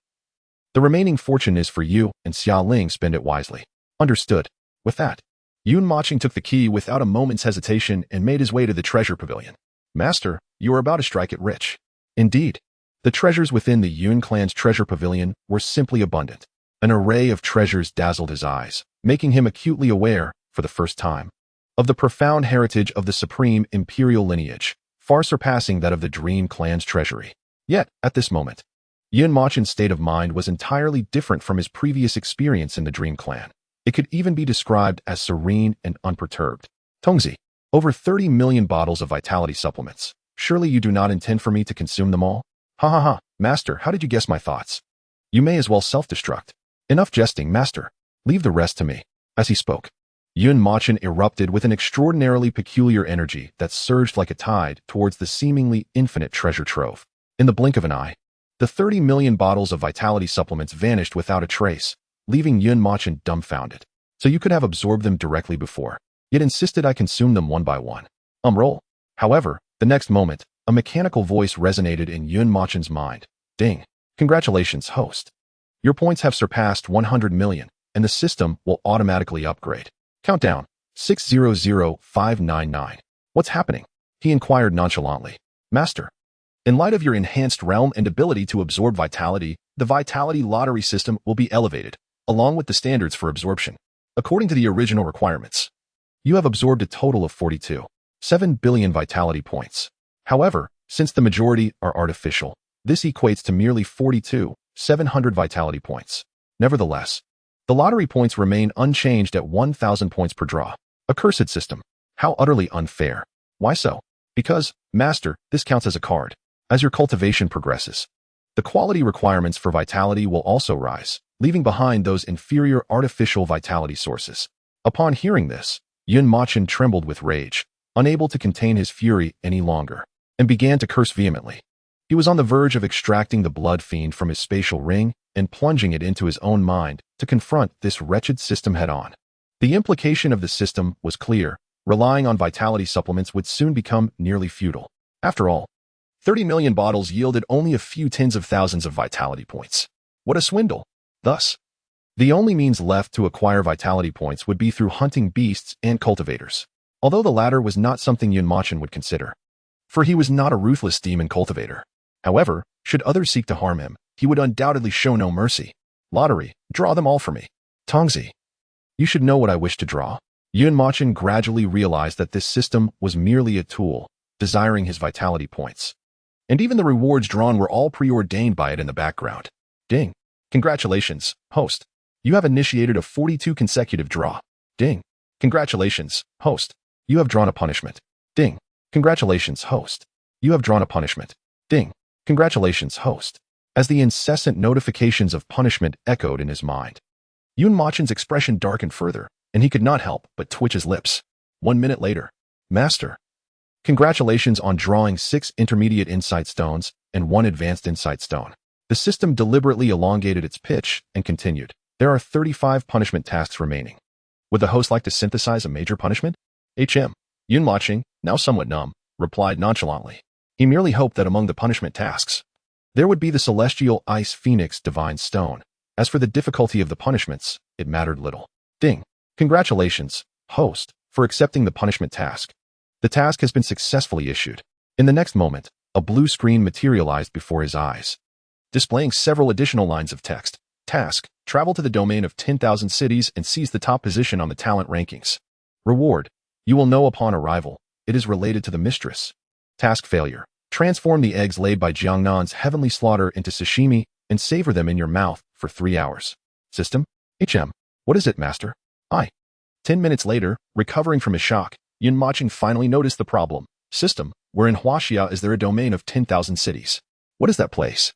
The remaining fortune is for you, and Xia Ling spend it wisely. Understood. With that, Yun Moching took the key without a moment's hesitation and made his way to the treasure pavilion. Master, you are about to strike it rich. Indeed, the treasures within the Yun clan's treasure pavilion were simply abundant. An array of treasures dazzled his eyes, making him acutely aware, for the first time, of the profound heritage of the supreme imperial lineage, far surpassing that of the Dream clan's treasury. Yet, at this moment, Yun Moching's state of mind was entirely different from his previous experience in the Dream clan. It could even be described as serene and unperturbed. Tongzi, over 30 million bottles of vitality supplements. Surely you do not intend for me to consume them all? Ha ha ha, Master, how did you guess my thoughts? You may as well self-destruct. Enough jesting, Master. Leave the rest to me. As he spoke, Yun Moching erupted with an extraordinarily peculiar energy that surged like a tide towards the seemingly infinite treasure trove. In the blink of an eye, the 30 million bottles of vitality supplements vanished without a trace, leaving Yun Mochen dumbfounded. So you could have absorbed them directly before, yet insisted I consume them one by one. Roll. However, the next moment, a mechanical voice resonated in Yun Mochen's mind. Ding. Congratulations, host. Your points have surpassed 100 million, and the system will automatically upgrade. Countdown. 600599. What's happening? He inquired nonchalantly. Master. In light of your enhanced realm and ability to absorb vitality, the vitality lottery system will be elevated, along with the standards for absorption. According to the original requirements, you have absorbed a total of 42.7 billion vitality points. However, since the majority are artificial, this equates to merely 42,700 vitality points. Nevertheless, the lottery points remain unchanged at 1,000 points per draw. A cursed system. How utterly unfair. Why so? Because, Master, this counts as a card. As your cultivation progresses, the quality requirements for vitality will also rise, leaving behind those inferior artificial vitality sources. Upon hearing this, Yun Mochen trembled with rage, unable to contain his fury any longer, and began to curse vehemently. He was on the verge of extracting the blood fiend from his spatial ring and plunging it into his own mind to confront this wretched system head-on. The implication of the system was clear. Relying on vitality supplements would soon become nearly futile. After all, 30 million bottles yielded only a few tens of thousands of vitality points. What a swindle! Thus, the only means left to acquire vitality points would be through hunting beasts and cultivators, although the latter was not something Yun Mochen would consider, for he was not a ruthless demon cultivator. However, should others seek to harm him, he would undoubtedly show no mercy. Lottery, draw them all for me. Tongzi, you should know what I wish to draw. Yun Mochen gradually realized that this system was merely a tool, desiring his vitality points. And even the rewards drawn were all preordained by it in the background. Ding. Congratulations, host. You have initiated a 42 consecutive draw. Ding. Congratulations, host. You have drawn a punishment. Ding. Congratulations, host. You have drawn a punishment. Ding. Congratulations, host. As the incessant notifications of punishment echoed in his mind, Yun Mochen's expression darkened further, and he could not help but twitch his lips. 1 minute later, Master. Congratulations on drawing 6 intermediate insight stones and 1 advanced insight stone. The system deliberately elongated its pitch and continued. There are 35 punishment tasks remaining. Would the host like to synthesize a major punishment? Yun Mochen, now somewhat numb, replied nonchalantly. He merely hoped that among the punishment tasks, there would be the celestial ice phoenix divine stone. As for the difficulty of the punishments, it mattered little. Ding. Congratulations, host, for accepting the punishment task. The task has been successfully issued. In the next moment, a blue screen materialized before his eyes, displaying several additional lines of text. Task: travel to the domain of 10,000 cities and seize the top position on the talent rankings. Reward: you will know upon arrival. It is related to the mistress. Task failure: transform the eggs laid by Jiangnan's heavenly slaughter into sashimi and savor them in your mouth for 3 hours. System: what is it, master? 10 minutes later, recovering from his shock, Yun Mochen finally noticed the problem. System: where in Huaxia is there a domain of 10,000 cities? What is that place?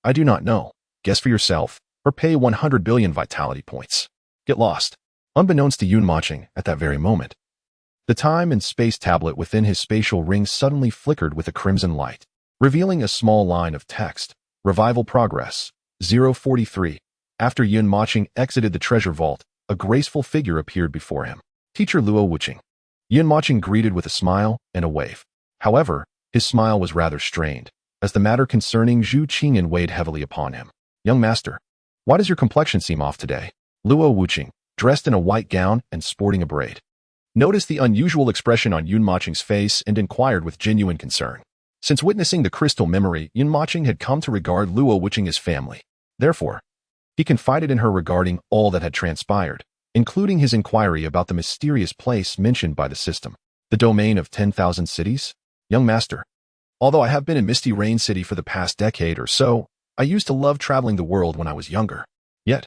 I do not know. Guess for yourself, or pay 100 billion vitality points. Get lost. Unbeknownst to Yun Mochen at that very moment, the time and space tablet within his spatial ring suddenly flickered with a crimson light, revealing a small line of text. Revival progress. 043. After Yun Mochen exited the treasure vault, a graceful figure appeared before him. Teacher Luo Wuqing. Yun Mochen greeted with a smile and a wave. However, his smile was rather strained, as the matter concerning Zhu Qingyan weighed heavily upon him. Young master, why does your complexion seem off today? Luo Wuqing, dressed in a white gown and sporting a braid, noticed the unusual expression on Yun Mochen's face and inquired with genuine concern. Since witnessing the crystal memory, Yun Mochen had come to regard Luo Wuqing as family. Therefore, he confided in her regarding all that had transpired, including his inquiry about the mysterious place mentioned by the system. The domain of 10,000 cities? Young master, although I have been in Misty Rain City for the past decade or so, I used to love traveling the world when I was younger. Yet,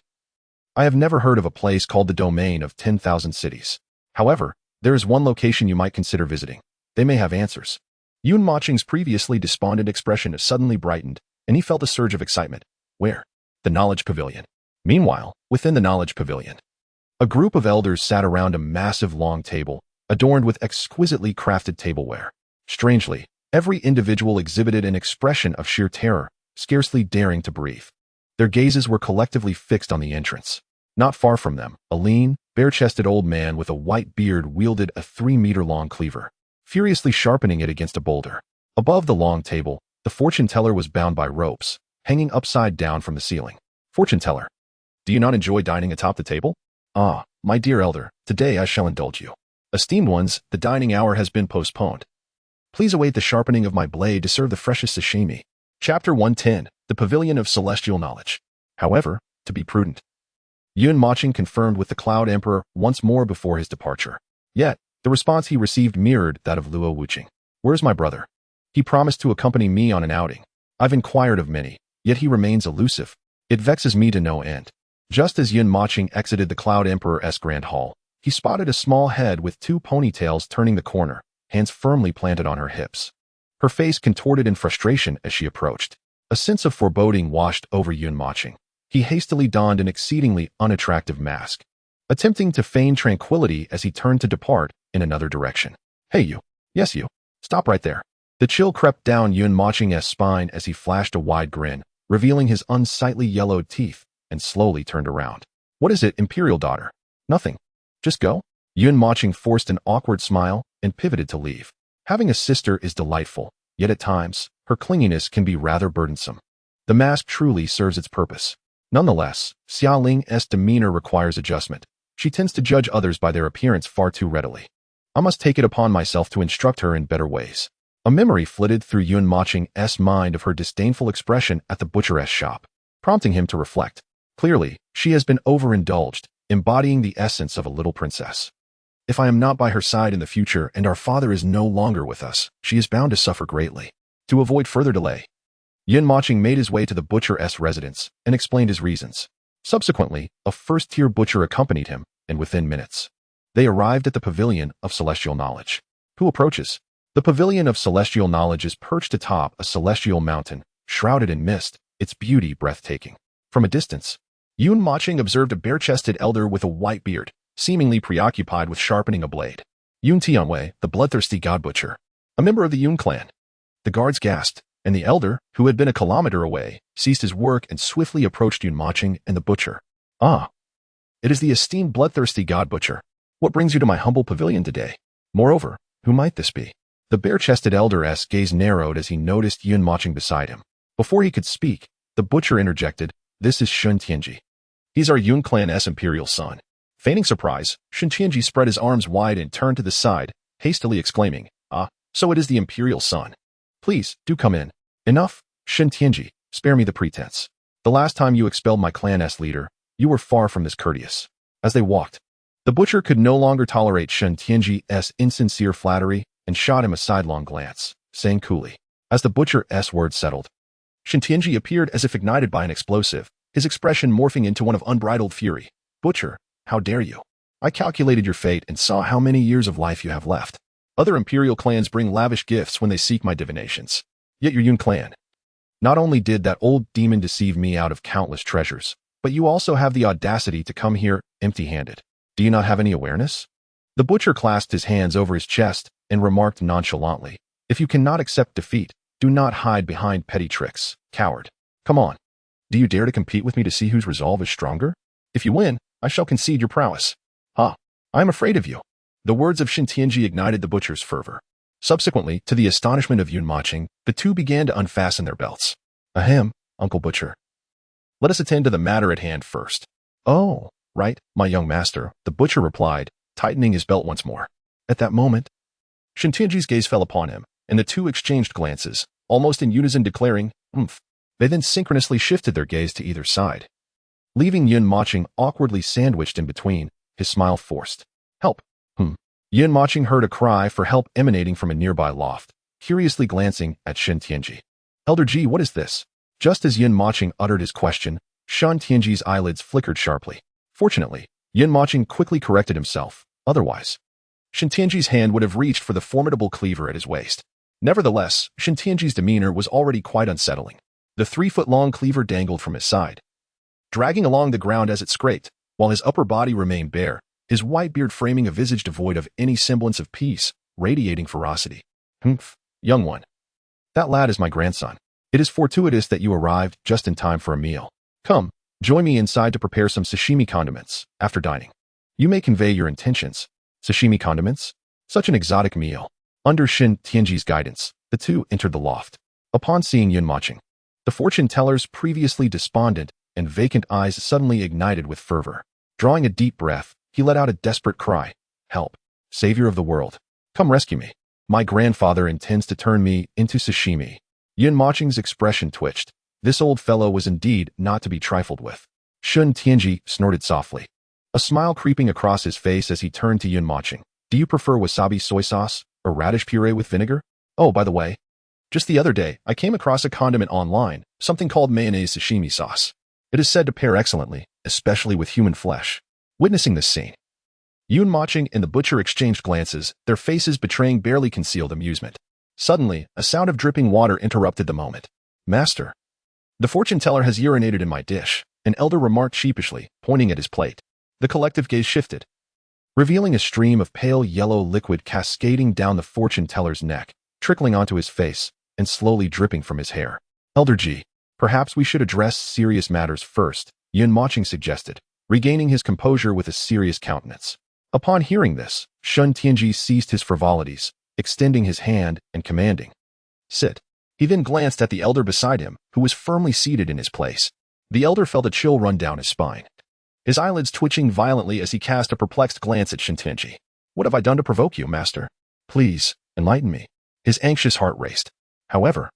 I have never heard of a place called the domain of 10,000 cities. However, there is one location you might consider visiting. They may have answers. Yun Mochen's previously despondent expression suddenly brightened, and he felt a surge of excitement. Where? The Knowledge Pavilion. Meanwhile, within the Knowledge Pavilion, a group of elders sat around a massive long table, adorned with exquisitely crafted tableware. Strangely, Every individual exhibited an expression of sheer terror, scarcely daring to breathe. Their gazes were collectively fixed on the entrance. Not far from them, a lean, bare-chested old man with a white beard wielded a 3-meter-long cleaver, furiously sharpening it against a boulder. Above the long table, the fortune teller was bound by ropes, hanging upside down from the ceiling. Fortune teller, do you not enjoy dining atop the table? Ah, my dear elder, today I shall indulge you. Esteemed ones, the dining hour has been postponed. Please await the sharpening of my blade to serve the freshest sashimi. Chapter 110, The Pavilion of Celestial Knowledge. However, to be prudent. Yun Mochen confirmed with the Cloud Emperor once more before his departure. Yet, the response he received mirrored that of Luo Wuqing. Where's my brother? He promised to accompany me on an outing. I've inquired of many, yet he remains elusive. It vexes me to no end. Just as Yun Mochen exited the Cloud Emperor's Grand Hall, he spotted a small head with 2 ponytails turning the corner, hands firmly planted on her hips. Her face contorted in frustration as she approached. A sense of foreboding washed over Yun Mochen. He hastily donned an exceedingly unattractive mask, attempting to feign tranquility as he turned to depart in another direction. Hey you. Yes you. Stop right there. The chill crept down Yun Mochen's spine as he flashed a wide grin, revealing his unsightly yellowed teeth, and slowly turned around. What is it, imperial daughter? Nothing. Just go? Yun Mochen forced an awkward smile and pivoted to leave. Having a sister is delightful, yet at times, her clinginess can be rather burdensome. The mask truly serves its purpose. Nonetheless, Xiaoling's demeanor requires adjustment. She tends to judge others by their appearance far too readily. I must take it upon myself to instruct her in better ways. A memory flitted through Yun Mochen's mind of her disdainful expression at the butcher's shop, prompting him to reflect. Clearly, she has been overindulged, embodying the essence of a little princess. If I am not by her side in the future and our father is no longer with us, she is bound to suffer greatly. To avoid further delay, Yun Mochen made his way to the butcher's residence and explained his reasons. Subsequently, a first-tier butcher accompanied him, and within minutes, they arrived at the Pavilion of Celestial Knowledge. Who approaches? The Pavilion of Celestial Knowledge is perched atop a celestial mountain, shrouded in mist, its beauty breathtaking. From a distance, Yun Mochen observed a bare-chested elder with a white beard, seemingly preoccupied with sharpening a blade. Yun Tianwei, the bloodthirsty god butcher, a member of the Yun clan. The guards gasped, and the elder, who had been a kilometer away, ceased his work and swiftly approached Yun Mochen and the butcher. Ah, it is the esteemed bloodthirsty god butcher. What brings you to my humble pavilion today? Moreover, who might this be? The bare-chested elder's gaze narrowed as he noticed Yun Mochen beside him. Before he could speak, the butcher interjected, "This is Shun Tianji. He's our Yun clan's imperial son." Feigning surprise, Shun Tianji spread his arms wide and turned to the side, hastily exclaiming, "Ah, so it is the imperial son. Please, do come in." "Enough, Shun Tianji, spare me the pretense. The last time you expelled my clan's leader, you were far from this courteous." As they walked, the butcher could no longer tolerate Shun Tianji's insincere flattery and shot him a sidelong glance, saying coolly. As the butcher's words settled, Shun Tianji appeared as if ignited by an explosive, his expression morphing into one of unbridled fury. "Butcher, how dare you? I calculated your fate and saw how many years of life you have left. Other imperial clans bring lavish gifts when they seek my divinations. Yet your Yun clan. Not only did that old demon deceive me out of countless treasures, but you also have the audacity to come here empty-handed. Do you not have any awareness?" The butcher clasped his hands over his chest and remarked nonchalantly, "If you cannot accept defeat, do not hide behind petty tricks, coward. Come on. Do you dare to compete with me to see whose resolve is stronger? If you win, I shall concede your prowess. Ha, I am afraid of you." The words of Shun Tianji ignited the butcher's fervor. Subsequently, to the astonishment of Yun Mochen, the two began to unfasten their belts. "Ahem, Uncle Butcher. Let us attend to the matter at hand first." "Oh, right, my young master," the butcher replied, tightening his belt once more. At that moment, Shun Tianji's gaze fell upon him, and the two exchanged glances, almost in unison declaring, "Umph." They then synchronously shifted their gaze to either side, leaving Yun Mochen awkwardly sandwiched in between, his smile forced. "Help." Yun Mochen heard a cry for help emanating from a nearby loft, curiously glancing at Shun Tianji. "Elder Ji, what is this?" Just as Yun Mochen uttered his question, Shun Tianji's eyelids flickered sharply. Fortunately, Yun Mochen quickly corrected himself. Otherwise, Shun Tianji's hand would have reached for the formidable cleaver at his waist. Nevertheless, Shun Tianji's demeanor was already quite unsettling. The 3-foot-long cleaver dangled from his side, dragging along the ground as it scraped, while his upper body remained bare, his white beard framing a visage devoid of any semblance of peace, radiating ferocity. "Humph, young one, That lad is my grandson. It is fortuitous that you arrived just in time for a meal. Come, join me inside to prepare some sashimi condiments after dining. You may convey your intentions. Sashimi condiments? Such an exotic meal. Under Shin Tianji's guidance, the two entered the loft. Upon seeing Yun Mochen, the fortune teller's previously despondent and vacant eyes suddenly ignited with fervor. Drawing a deep breath, he let out a desperate cry. Help! Savior of the world! Come rescue me! My grandfather intends to turn me into sashimi. Yun Mochen's expression twitched. This old fellow was indeed not to be trifled with. Shun Tianji snorted softly, a smile creeping across his face as he turned to Yun Mochen. Do you prefer wasabi soy sauce or radish puree with vinegar? Oh, by the way, just the other day, I came across a condiment online, something called mayonnaise sashimi sauce. It is said to pair excellently, especially with human flesh. Witnessing this scene, Yun Mochen and the butcher exchanged glances, their faces betraying barely concealed amusement. Suddenly, a sound of dripping water interrupted the moment. Master, the fortune teller has urinated in my dish, an elder remarked sheepishly, pointing at his plate. The collective gaze shifted, revealing a stream of pale yellow liquid cascading down the fortune teller's neck, trickling onto his face, and slowly dripping from his hair. Elder Ji, perhaps we should address serious matters first, Yun Mochen suggested, regaining his composure with a serious countenance. Upon hearing this, Shun Tianji ceased his frivolities, extending his hand and commanding, sit. He then glanced at the elder beside him, who was firmly seated in his place. The elder felt a chill run down his spine, his eyelids twitching violently as he cast a perplexed glance at Shun Tianji. What have I done to provoke you, master? Please, enlighten me. His anxious heart raced. However,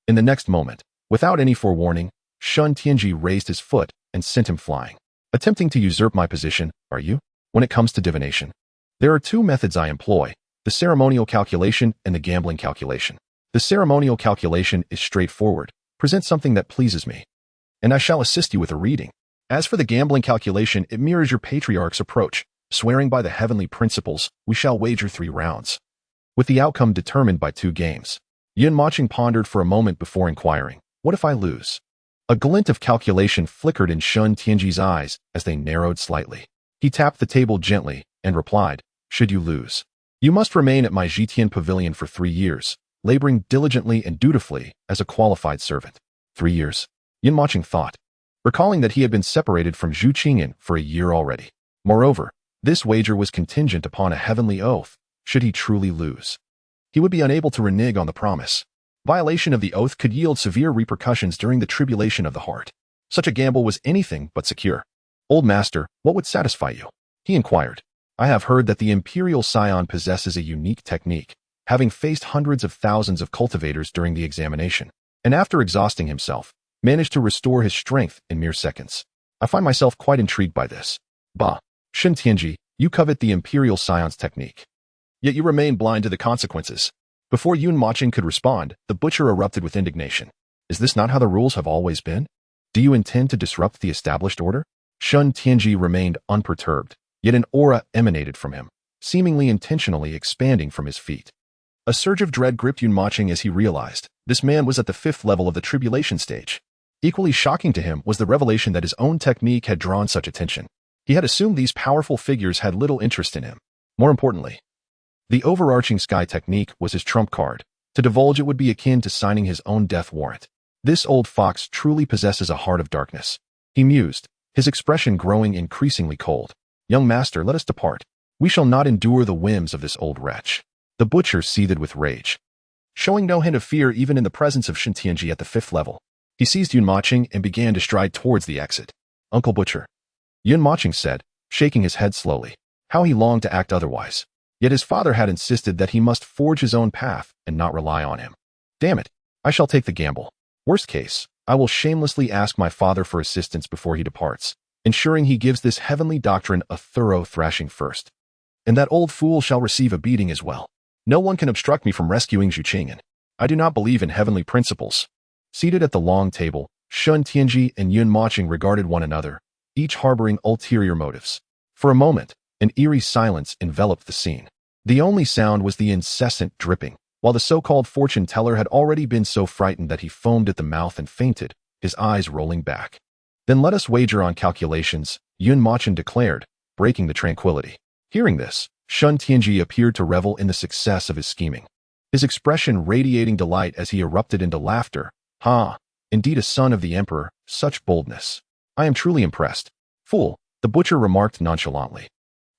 in the next moment, without any forewarning, Shun Tianji raised his foot and sent him flying. Attempting to usurp my position, are you? When it comes to divination, there are two methods I employ, the ceremonial calculation and the gambling calculation. The ceremonial calculation is straightforward. Present something that pleases me, and I shall assist you with a reading. As for the gambling calculation, it mirrors your patriarch's approach. Swearing by the heavenly principles, we shall wager 3 rounds, with the outcome determined by 2 games. Yun Mochen pondered for a moment before inquiring, what if I lose? A glint of calculation flickered in Shun Tianji's eyes as they narrowed slightly. He tapped the table gently and replied, should you lose, you must remain at my Zhitian pavilion for 3 years, laboring diligently and dutifully as a qualified servant. 3 years, Yun Mochen thought, recalling that he had been separated from Zhu Qingyan for a year already. Moreover, this wager was contingent upon a heavenly oath. Should he truly lose, he would be unable to renege on the promise. Violation of the oath could yield severe repercussions during the tribulation of the heart. Such a gamble was anything but secure. Old master, what would satisfy you? He inquired. I have heard that the imperial scion possesses a unique technique, having faced hundreds of thousands of cultivators during the examination, and after exhausting himself, managed to restore his strength in mere seconds. I find myself quite intrigued by this. Bah, Shun Tianji, you covet the imperial scion's technique, yet you remain blind to the consequences. Before Yun Mochen could respond, the butcher erupted with indignation. Is this not how the rules have always been? Do you intend to disrupt the established order? Shun Tianji remained unperturbed, yet an aura emanated from him, seemingly intentionally expanding from his feet. A surge of dread gripped Yun Mochen as he realized this man was at the 5th level of the tribulation stage. Equally shocking to him was the revelation that his own technique had drawn such attention. He had assumed these powerful figures had little interest in him. More importantly, the overarching sky technique was his trump card. To divulge it would be akin to signing his own death warrant. This old fox truly possesses a heart of darkness. He mused, his expression growing increasingly cold. Young master, let us depart. We shall not endure the whims of this old wretch. The butcher seethed with rage, showing no hint of fear even in the presence of Shun Tianji at the 5th level. He seized Yun Mochen and began to stride towards the exit. Uncle Butcher, Yun Mochen said, shaking his head slowly. How he longed to act otherwise. Yet his father had insisted that he must forge his own path and not rely on him. Damn it, I shall take the gamble. Worst case, I will shamelessly ask my father for assistance before he departs, ensuring he gives this heavenly doctrine a thorough thrashing first. And that old fool shall receive a beating as well. No one can obstruct me from rescuing Zhu Qingyan. I do not believe in heavenly principles. Seated at the long table, Shun Tianji and Yun Mochen regarded one another, each harboring ulterior motives. For a moment, an eerie silence enveloped the scene. The only sound was the incessant dripping, while the so-called fortune teller had already been so frightened that he foamed at the mouth and fainted, his eyes rolling back. Then let us wager on calculations, Yun Mochen declared, breaking the tranquility. Hearing this, Shun Tianji appeared to revel in the success of his scheming. his expression radiating delight as he erupted into laughter. "Ha! Indeed a son of the emperor, such boldness. I am truly impressed." "Fool," the butcher remarked nonchalantly.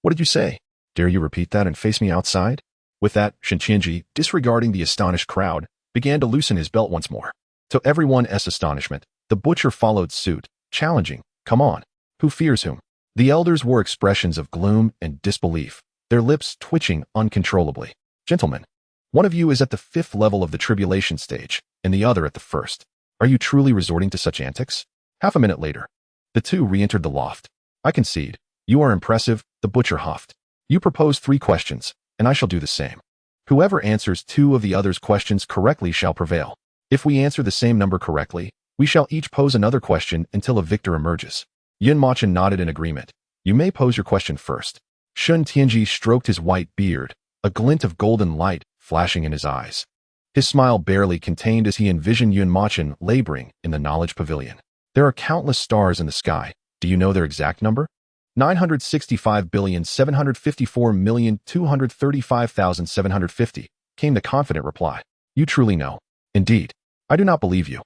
"What did you say? Dare you repeat that and face me outside?" With that, Shintianji, disregarding the astonished crowd, began to loosen his belt once more. To everyone's astonishment, the butcher followed suit, challenging, "Come on. Who fears whom?" The elders wore expressions of gloom and disbelief, their lips twitching uncontrollably. "Gentlemen, one of you is at the 5th level of the tribulation stage, and the other at the 1st. Are you truly resorting to such antics?" Half a minute later, the two re-entered the loft. "I concede. You are impressive," the butcher huffed. "You propose 3 questions, and I shall do the same. Whoever answers 2 of the other's questions correctly shall prevail. If we answer the same number correctly, we shall each pose another question until a victor emerges." Mochen nodded in agreement. "You may pose your question first." Shun Tianji stroked his white beard, a glint of golden light flashing in his eyes. His smile barely contained as he envisioned Mochen laboring in the knowledge pavilion. "There are countless stars in the sky. Do you know their exact number?" 965,754,235,750, came the confident reply. "You truly know." "Indeed. I do not believe you.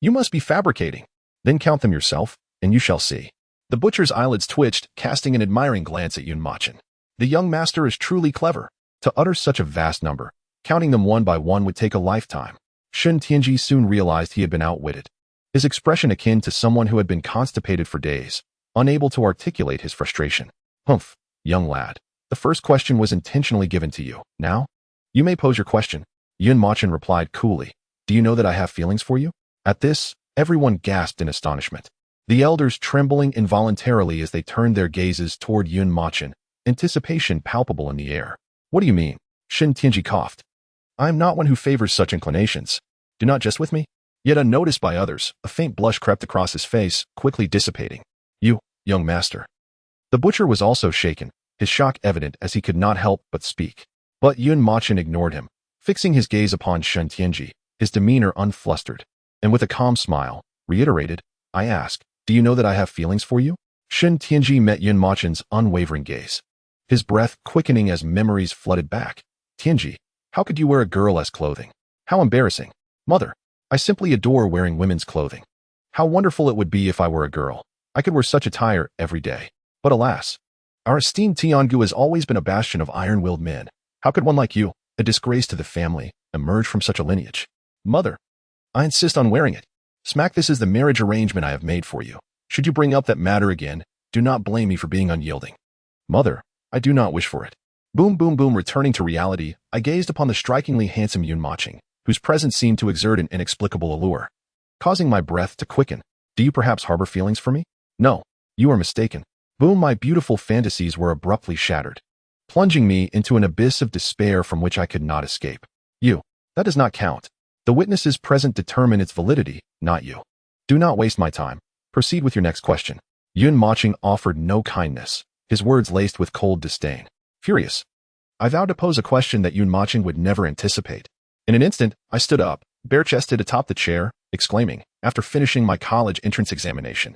You must be fabricating. Then count them yourself, and you shall see." The butcher's eyelids twitched, casting an admiring glance at Mochen. The young master is truly clever. To utter such a vast number, counting them one by one would take a lifetime. Shun Tianji soon realized he had been outwitted. His expression akin to someone who had been constipated for days, unable to articulate his frustration. "Humph, young lad. The first question was intentionally given to you. Now, you may pose your question." Mochen replied coolly. "Do you know that I have feelings for you?" At this, everyone gasped in astonishment. The elders trembling involuntarily as they turned their gazes toward Mochen, anticipation palpable in the air. "What do you mean?" Shun Tianji coughed. "I am not one who favors such inclinations. Do not jest with me." Yet unnoticed by others, a faint blush crept across his face, quickly dissipating. "You, young master." The butcher was also shaken, his shock evident as he could not help but speak. But Mochen ignored him, fixing his gaze upon Shun Tianji, his demeanor unflustered, and with a calm smile, reiterated, "I ask, do you know that I have feelings for you?" Shun Tianji met Mochen's unwavering gaze, his breath quickening as memories flooded back. "Tianji, how could you wear a girl as clothing? How embarrassing." "Mother, I simply adore wearing women's clothing. How wonderful it would be if I were a girl. I could wear such attire every day. But alas, our esteemed Tiangu has always been a bastion of iron-willed men. How could one like you, a disgrace to the family, emerge from such a lineage?" "Mother, I insist on wearing it. Smack, this is the marriage arrangement I have made for you. Should you bring up that matter again, do not blame me for being unyielding." "Mother, I do not wish for it." Boom, boom, boom. Returning to reality, I gazed upon the strikingly handsome Mochen, whose presence seemed to exert an inexplicable allure, causing my breath to quicken. "Do you perhaps harbor feelings for me?" "No, you are mistaken." Boom, my beautiful fantasies were abruptly shattered, plunging me into an abyss of despair from which I could not escape. That does not count. The witnesses present determine its validity, not you. Do not waste my time. Proceed with your next question." Mochen offered no kindness, his words laced with cold disdain. Furious, I vowed to pose a question that Mochen would never anticipate. In an instant, I stood up, bare-chested atop the chair, exclaiming, after finishing my college entrance examination.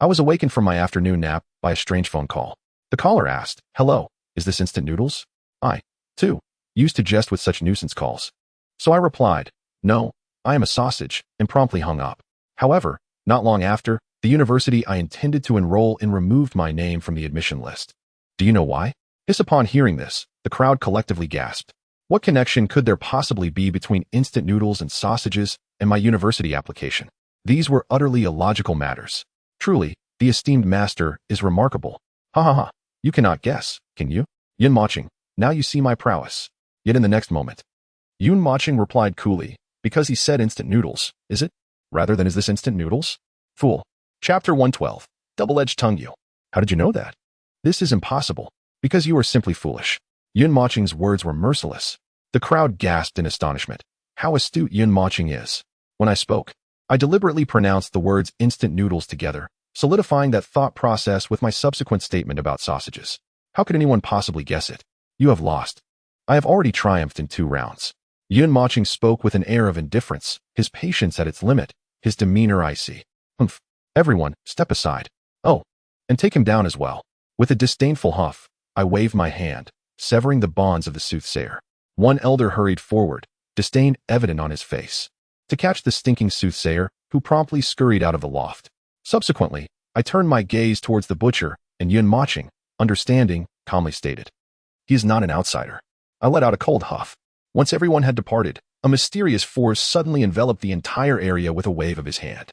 I was awakened from my afternoon nap by a strange phone call. The caller asked, "Hello, is this Instant Noodles?" I, too, used to jest with such nuisance calls. So I replied, "No, I am a sausage," and promptly hung up. However, not long after, the university I intended to enroll in removed my name from the admission list. Do you know why? Upon hearing this, the crowd collectively gasped. What connection could there possibly be between instant noodles and sausages and my university application? These were utterly illogical matters. Truly, the esteemed master is remarkable. Ha ha ha. You cannot guess, can you? Mochen, now you see my prowess. Yet in the next moment, Mochen replied coolly, "Because he said instant noodles, is it? Rather than is this instant noodles?" Fool. Chapter 112. Double-edged tongue you. How did you know that? This is impossible. Because you are simply foolish. Mochen's words were merciless. The crowd gasped in astonishment. How astute Mochen is. When I spoke, I deliberately pronounced the words instant noodles together, solidifying that thought process with my subsequent statement about sausages. How could anyone possibly guess it? You have lost. I have already triumphed in 2 rounds. Mochen spoke with an air of indifference, his patience at its limit, his demeanor icy. Humph. Everyone, step aside. Oh, and take him down as well. With a disdainful huff, I waved my hand, severing the bonds of the soothsayer. One elder hurried forward, disdain evident on his face, to catch the stinking soothsayer, who promptly scurried out of the loft. Subsequently, I turned my gaze towards the butcher, and Yun Mochen, understanding, calmly stated, "He is not an outsider." I let out a cold huff. Once everyone had departed, a mysterious force suddenly enveloped the entire area with a wave of his hand.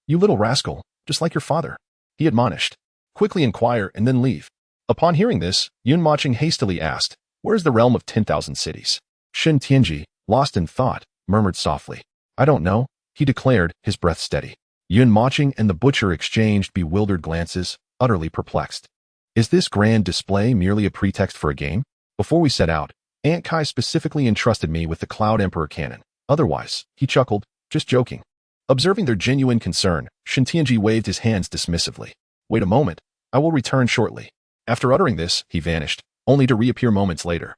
"You little rascal, just like your father," he admonished. "Quickly inquire and then leave." Upon hearing this, Yun Mochen hastily asked, "Where is the realm of 10,000 cities?" Shen Tianji, lost in thought, murmured softly, "I don't know," he declared, his breath steady. Yun Mochen and the butcher exchanged bewildered glances, utterly perplexed. Is this grand display merely a pretext for a game? Before we set out, Aunt Kai specifically entrusted me with the Cloud Emperor cannon. Otherwise, he chuckled, just joking. Observing their genuine concern, Shen Tianji waved his hands dismissively. "Wait a moment, I will return shortly." After uttering this, he vanished, only to reappear moments later,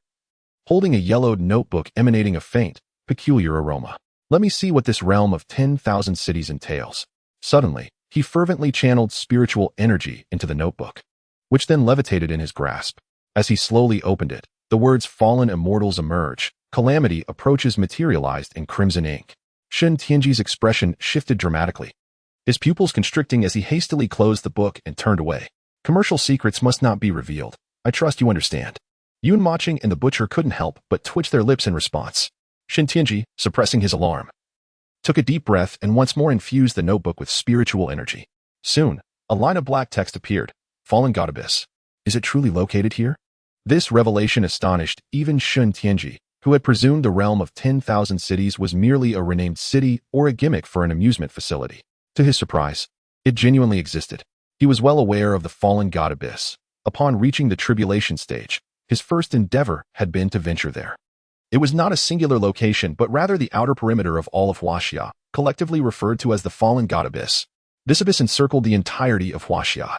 holding a yellowed notebook emanating a faint, peculiar aroma. "Let me see what this realm of 10,000 cities entails." Suddenly, he fervently channeled spiritual energy into the notebook, which then levitated in his grasp. As he slowly opened it, the words "fallen immortals emerge, calamity approaches" materialized in crimson ink. Shen Tianji's expression shifted dramatically, his pupils constricting as he hastily closed the book and turned away. "Commercial secrets must not be revealed. I trust you understand." Yun Mochen and the butcher couldn't help but twitch their lips in response. Shen Tianji, suppressing his alarm, took a deep breath and once more infused the notebook with spiritual energy. Soon, a line of black text appeared. "Fallen God Abyss. Is it truly located here?" This revelation astonished even Shen Tianji, who had presumed the realm of 10,000 cities was merely a renamed city or a gimmick for an amusement facility. To his surprise, it genuinely existed. He was well aware of the Fallen God Abyss. Upon reaching the tribulation stage, his first endeavor had been to venture there. It was not a singular location, but rather the outer perimeter of all of Huaxia, collectively referred to as the Fallen God Abyss. This abyss encircled the entirety of Huaxia,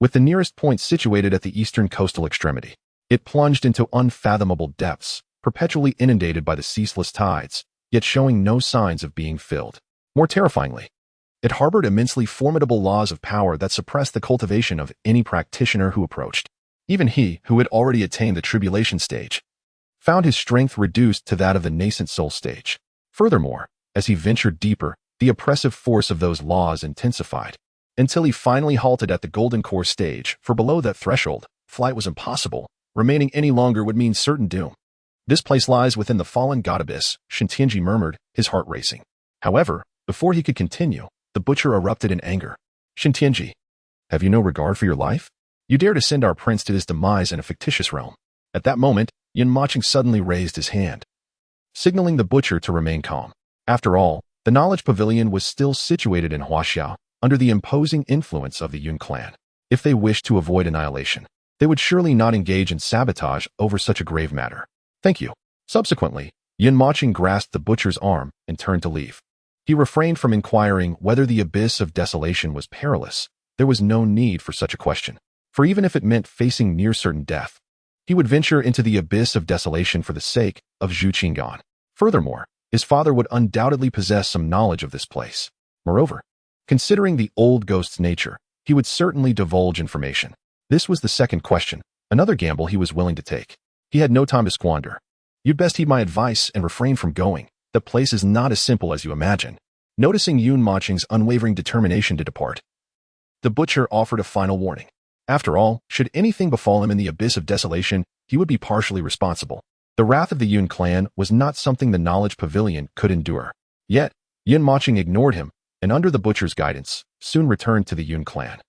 with the nearest point situated at the eastern coastal extremity. It plunged into unfathomable depths, perpetually inundated by the ceaseless tides, yet showing no signs of being filled. More terrifyingly, it harbored immensely formidable laws of power that suppressed the cultivation of any practitioner who approached. Even he, who had already attained the tribulation stage, found his strength reduced to that of the nascent soul stage. Furthermore, as he ventured deeper, the oppressive force of those laws intensified, until he finally halted at the golden core stage, for below that threshold, flight was impossible. Remaining any longer would mean certain doom. "This place lies within the Fallen God Abyss," Shen Tianji murmured, his heart racing. However, before he could continue, the butcher erupted in anger. "Shen Tianji, have you no regard for your life? You dare to send our prince to his demise in a fictitious realm." At that moment, Yun Mochen suddenly raised his hand, signaling the butcher to remain calm. After all, the Knowledge Pavilion was still situated in Huaxia, under the imposing influence of the Yun clan. If they wished to avoid annihilation, they would surely not engage in sabotage over such a grave matter. "Thank you." Subsequently, Yun Mochen grasped the butcher's arm and turned to leave. He refrained from inquiring whether the abyss of desolation was perilous. There was no need for such a question, for even if it meant facing near certain death, he would venture into the abyss of desolation for the sake of Zhu Qinggan. Furthermore, his father would undoubtedly possess some knowledge of this place. Moreover, considering the old ghost's nature, he would certainly divulge information. This was the second question, another gamble he was willing to take. He had no time to squander. "You'd best heed my advice and refrain from going. The place is not as simple as you imagine." Noticing Yun Mochen's unwavering determination to depart, the butcher offered a final warning. After all, should anything befall him in the abyss of desolation, he would be partially responsible. The wrath of the Yun clan was not something the Knowledge Pavilion could endure. Yet, Yun Mochen ignored him, and under the butcher's guidance, soon returned to the Yun clan.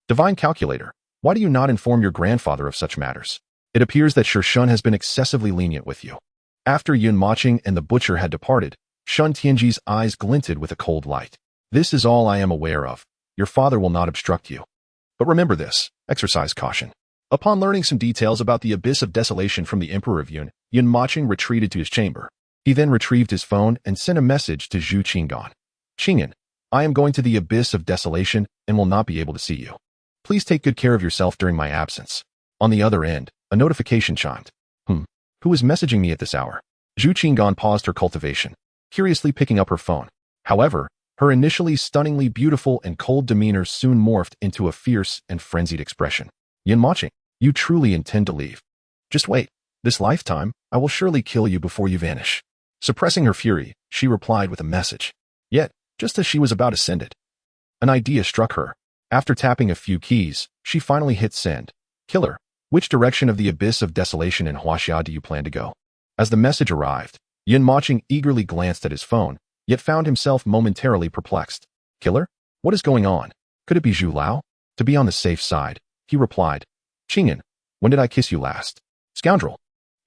"Divine Calculator, why do you not inform your grandfather of such matters? It appears that Shun has been excessively lenient with you." After Yun Mochen and the butcher had departed, Shen Tianji's eyes glinted with a cold light. "This is all I am aware of. Your father will not obstruct you. But remember this, exercise caution." Upon learning some details about the Abyss of Desolation from the Emperor of Yun, Yun Mochen retreated to his chamber. He then retrieved his phone and sent a message to Zhu Qinggan. "Qingyan, I am going to the Abyss of Desolation and will not be able to see you. Please take good care of yourself during my absence." On the other end, a notification chimed. Who is messaging me at this hour? Zhu Qinggan paused her cultivation, curiously picking up her phone. However, her initially stunningly beautiful and cold demeanor soon morphed into a fierce and frenzied expression. "Yun Mochen, you truly intend to leave? Just wait. This lifetime, I will surely kill you before you vanish." Suppressing her fury, she replied with a message. Yet, just as she was about to send it, an idea struck her. After tapping a few keys, she finally hit send. Killer, which direction of the abyss of desolation in Huaxia do you plan to go? As the message arrived, Mochen eagerly glanced at his phone, yet found himself momentarily perplexed. Killer? What is going on? Could it be Zhu Lao? To be on the safe side, he replied. Qingyan, when did I kiss you last? Scoundrel.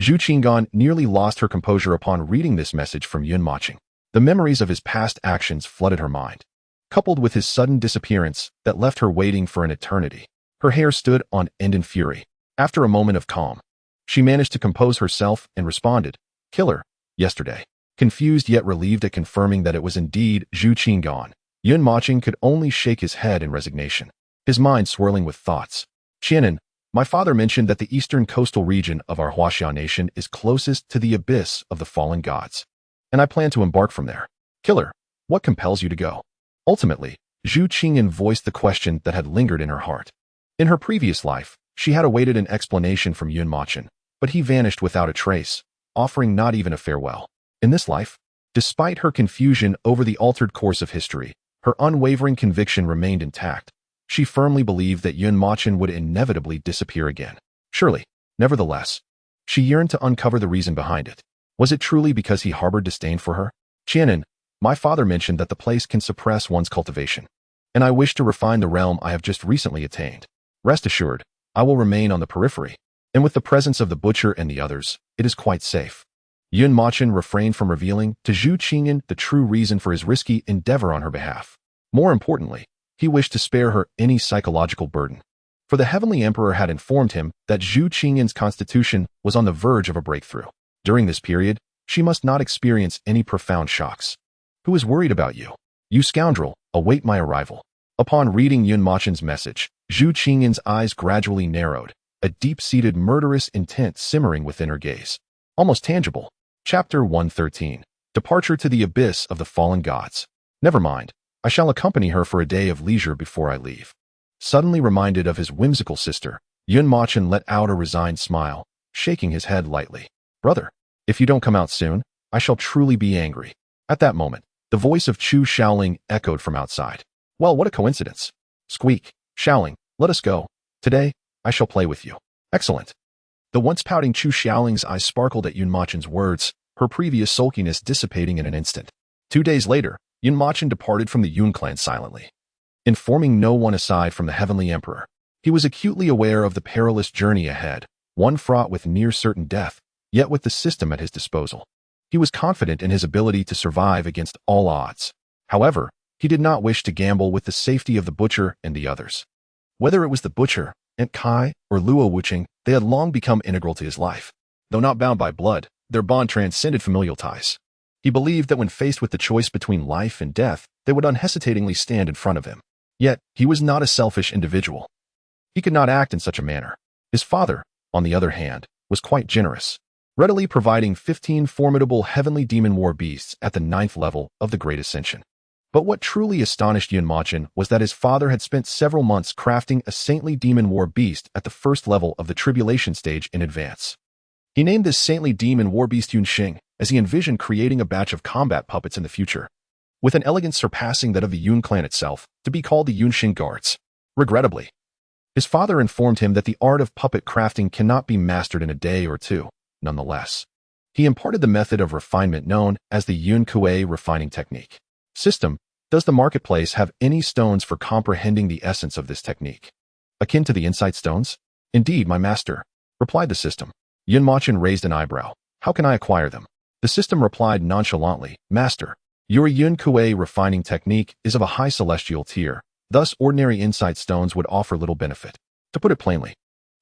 Zhu Qinggan nearly lost her composure upon reading this message from Mochen. The memories of his past actions flooded her mind, coupled with his sudden disappearance that left her waiting for an eternity. Her hair stood on end in fury. After a moment of calm, she managed to compose herself and responded, Killer, yesterday. Confused yet relieved at confirming that it was indeed Zhu Qinggan, Mochen could only shake his head in resignation, his mind swirling with thoughts. Qianan, my father mentioned that the eastern coastal region of our Huaxia nation is closest to the abyss of the fallen gods, and I plan to embark from there. Killer, what compels you to go? Ultimately, Zhu Qingyan voiced the question that had lingered in her heart. In her previous life, she had awaited an explanation from Mochen, but he vanished without a trace, offering not even a farewell. In this life, despite her confusion over the altered course of history, her unwavering conviction remained intact. She firmly believed that Mochen would inevitably disappear again. Surely, nevertheless, she yearned to uncover the reason behind it. Was it truly because he harbored disdain for her? Qianan, my father mentioned that the place can suppress one's cultivation, and I wish to refine the realm I have just recently attained. Rest assured, I will remain on the periphery, and with the presence of the butcher and the others, it is quite safe. Mochen refrained from revealing to Zhu Qingyan the true reason for his risky endeavor on her behalf. More importantly, he wished to spare her any psychological burden, for the Heavenly Emperor had informed him that Zhu Qingyan's constitution was on the verge of a breakthrough. During this period, she must not experience any profound shocks. Who is worried about you? You scoundrel, await my arrival. Upon reading Mochen's message, Zhu Qingyan's eyes gradually narrowed, a deep-seated murderous intent simmering within her gaze. Almost tangible. Chapter 113. Departure to the Abyss of the Fallen Gods. Never mind. I shall accompany her for a day of leisure before I leave. Suddenly reminded of his whimsical sister, Mochen let out a resigned smile, shaking his head lightly. Brother, if you don't come out soon, I shall truly be angry. At that moment, the voice of Chu Shaoling echoed from outside. Well, what a coincidence. Squeak, Shaoling, let us go. Today, I shall play with you. Excellent. The once pouting Chu Shaoling's eyes sparkled at Mochen's words, her previous sulkiness dissipating in an instant. 2 days later, Mochen departed from the Yun clan silently, informing no one aside from the Heavenly Emperor. He was acutely aware of the perilous journey ahead, one fraught with near-certain death, yet with the system at his disposal. He was confident in his ability to survive against all odds. However, he did not wish to gamble with the safety of the butcher and the others. Whether it was the butcher, Aunt Kai, or Luo Wuqing, they had long become integral to his life. Though not bound by blood, their bond transcended familial ties. He believed that when faced with the choice between life and death, they would unhesitatingly stand in front of him. Yet, he was not a selfish individual. He could not act in such a manner. His father, on the other hand, was quite generous, readily providing 15 formidable heavenly demon war beasts at the 9th level of the Great Ascension. But what truly astonished Mochen was that his father had spent several months crafting a saintly demon war beast at the 1st level of the tribulation stage in advance. He named this saintly demon war beast Yunxing, as he envisioned creating a batch of combat puppets in the future, with an elegance surpassing that of the Yun clan itself, to be called the Yunxing Guards. Regrettably, his father informed him that the art of puppet crafting cannot be mastered in a day or two. Nonetheless, he imparted the method of refinement known as the Yun Kuei refining technique. System, does the marketplace have any stones for comprehending the essence of this technique? Akin to the insight stones? Indeed, my master, replied the system. Mochen raised an eyebrow. How can I acquire them? The system replied nonchalantly, Master, your Yun Kuei refining technique is of a high celestial tier, thus ordinary insight stones would offer little benefit. To put it plainly,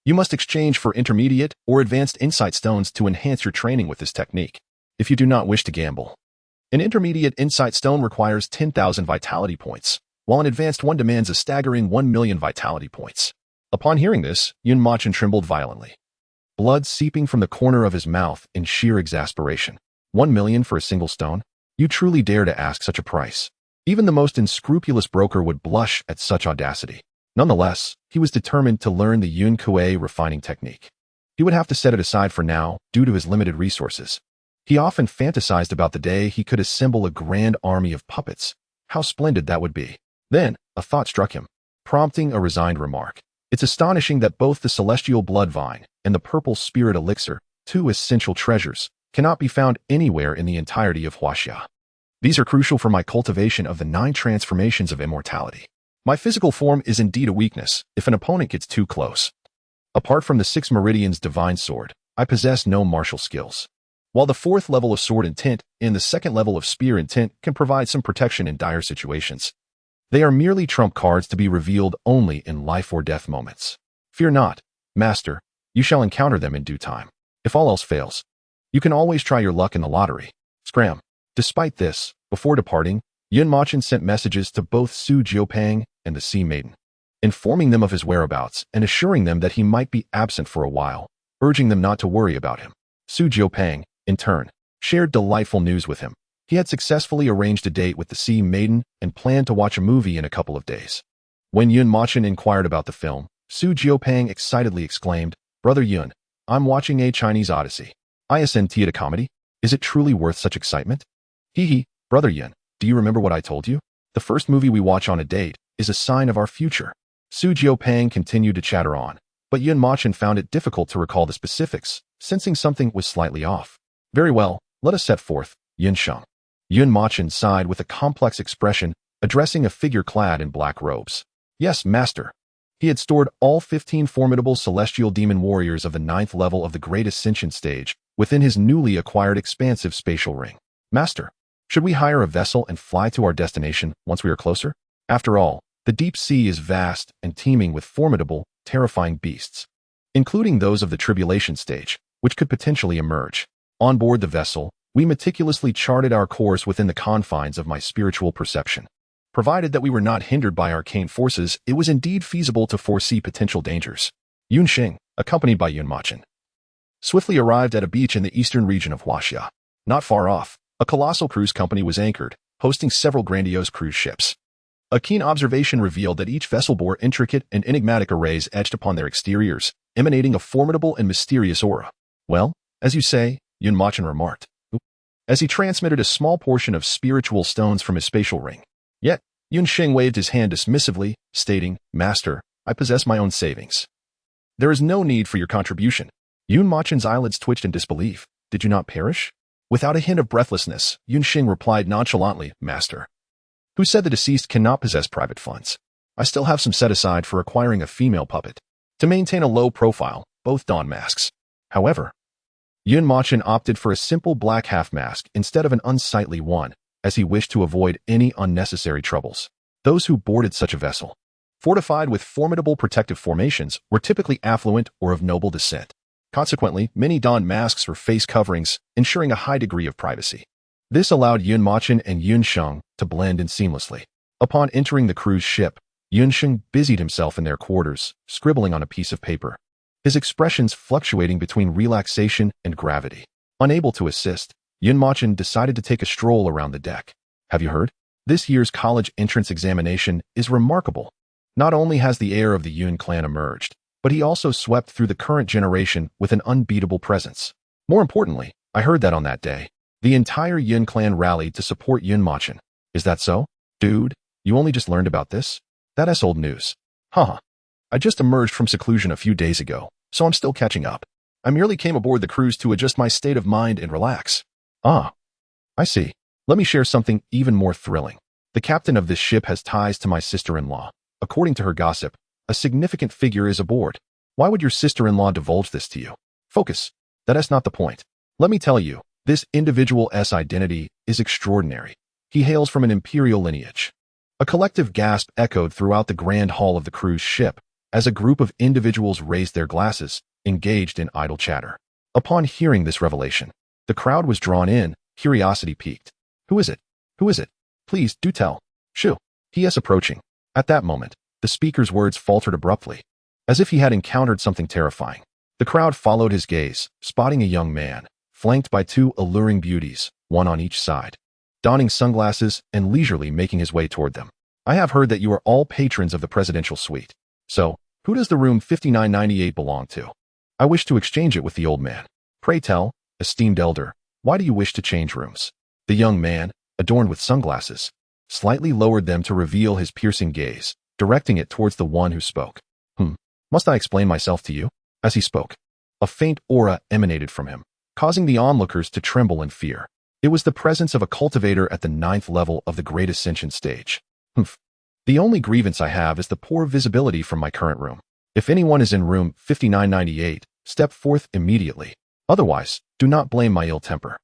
you must exchange for intermediate or advanced insight stones to enhance your training with this technique, if you do not wish to gamble. An intermediate insight stone requires 10,000 vitality points, while an advanced one demands a staggering 1,000,000 vitality points. Upon hearing this, Mochen trembled violently, blood seeping from the corner of his mouth in sheer exasperation. 1,000,000 for a single stone? You truly dare to ask such a price? Even the most unscrupulous broker would blush at such audacity. Nonetheless, he was determined to learn the Yun Kuei refining technique. He would have to set it aside for now, due to his limited resources. He often fantasized about the day he could assemble a grand army of puppets. How splendid that would be. Then, a thought struck him, prompting a resigned remark. It's astonishing that both the celestial blood vine and the purple spirit elixir, two essential treasures, cannot be found anywhere in the entirety of Huaxia. These are crucial for my cultivation of the 9 transformations of immortality. My physical form is indeed a weakness if an opponent gets too close. Apart from the 6 meridians divine sword, I possess no martial skills. While the 4th level of sword intent and the 2nd level of spear intent can provide some protection in dire situations, they are merely trump cards to be revealed only in life or death moments. Fear not, Master, you shall encounter them in due time. If all else fails, you can always try your luck in the lottery. Scram. Despite this, before departing, Yun Mochen sent messages to both Su Jiupang and the Sea Maiden, informing them of his whereabouts and assuring them that he might be absent for a while, urging them not to worry about him. Su Jiupang, in turn, shared delightful news with him. He had successfully arranged a date with the Sea Maiden and planned to watch a movie in a couple of days. When Yun Mochen inquired about the film, Su Jiupang excitedly exclaimed, "Brother Yun, I'm watching a Chinese Odyssey. Isn't it a comedy? Is it truly worth such excitement?" Hee, Brother Yun, do you remember what I told you? The first movie we watch on a date is a sign of our future. Su Jiupang continued to chatter on, but Yun Mochen found it difficult to recall the specifics, sensing something was slightly off. Very well, let us set forth, Yun Sheng. Yun Mochen sighed with a complex expression, addressing a figure clad in black robes. Yes, Master. He had stored all 15 formidable celestial demon warriors of the 9th level of the Great Ascension stage within his newly acquired expansive spatial ring. Master, should we hire a vessel and fly to our destination once we are closer? After all, the deep sea is vast and teeming with formidable, terrifying beasts, including those of the tribulation stage, which could potentially emerge. On board the vessel, we meticulously charted our course within the confines of my spiritual perception. Provided that we were not hindered by arcane forces, it was indeed feasible to foresee potential dangers. Yun Xing, accompanied by Yun Mochen, swiftly arrived at a beach in the eastern region of Huaxia. Not far off, a colossal cruise company was anchored, hosting several grandiose cruise ships. A keen observation revealed that each vessel bore intricate and enigmatic arrays etched upon their exteriors, emanating a formidable and mysterious aura. Well, as you say, Yun Mochen remarked, as he transmitted a small portion of spiritual stones from his spatial ring. Yet, Yun Xing waved his hand dismissively, stating, Master, I possess my own savings. There is no need for your contribution. Yun Mochen's eyelids twitched in disbelief. Did you not perish? Without a hint of breathlessness, Yun Xing replied nonchalantly, Master, who said the deceased cannot possess private funds. I still have some set aside for acquiring a female puppet. To maintain a low profile, both don masks. However, Yun Mochen opted for a simple black half mask instead of an unsightly one, as he wished to avoid any unnecessary troubles. Those who boarded such a vessel, fortified with formidable protective formations, were typically affluent or of noble descent. Consequently, many donned masks or face coverings, ensuring a high degree of privacy. This allowed Yun Mochen and Yun Sheng to blend in seamlessly. Upon entering the cruise ship, Yun Sheng busied himself in their quarters, scribbling on a piece of paper, his expressions fluctuating between relaxation and gravity. Unable to assist, Yun Mochen decided to take a stroll around the deck. Have you heard? This year's college entrance examination is remarkable. Not only has the heir of the Yun clan emerged, but he also swept through the current generation with an unbeatable presence. More importantly, I heard that on that day, the entire Yun clan rallied to support Yun Mochen. Is that so? Dude, you only just learned about this? That's old news. Haha. I just emerged from seclusion a few days ago, so I'm still catching up. I merely came aboard the cruise to adjust my state of mind and relax. Ah, I see. Let me share something even more thrilling. The captain of this ship has ties to my sister-in-law. According to her gossip, a significant figure is aboard. Why would your sister-in-law divulge this to you? Focus. That is not the point. Let me tell you, this individual's identity is extraordinary. He hails from an imperial lineage. A collective gasp echoed throughout the grand hall of the cruise ship as a group of individuals raised their glasses, engaged in idle chatter. Upon hearing this revelation, the crowd was drawn in, curiosity piqued. Who is it? Who is it? Please, do tell. Shoo. He is approaching. At that moment, the speaker's words faltered abruptly, as if he had encountered something terrifying. The crowd followed his gaze, spotting a young man, flanked by 2 alluring beauties, one on each side, donning sunglasses and leisurely making his way toward them. I have heard that you are all patrons of the presidential suite. So, who does the room 5998 belong to? I wish to exchange it with the old man. Pray tell, esteemed elder, Why do you wish to change rooms? The young man, adorned with sunglasses, slightly lowered them to reveal his piercing gaze, directing it towards the one who spoke. Must I explain myself to you? As he spoke, a faint aura emanated from him, causing the onlookers to tremble in fear. It was the presence of a cultivator at the 9th level of the Great Ascension stage. The only grievance I have is the poor visibility from my current room. If anyone is in room 5998, step forth immediately. Otherwise, do not blame my ill temper.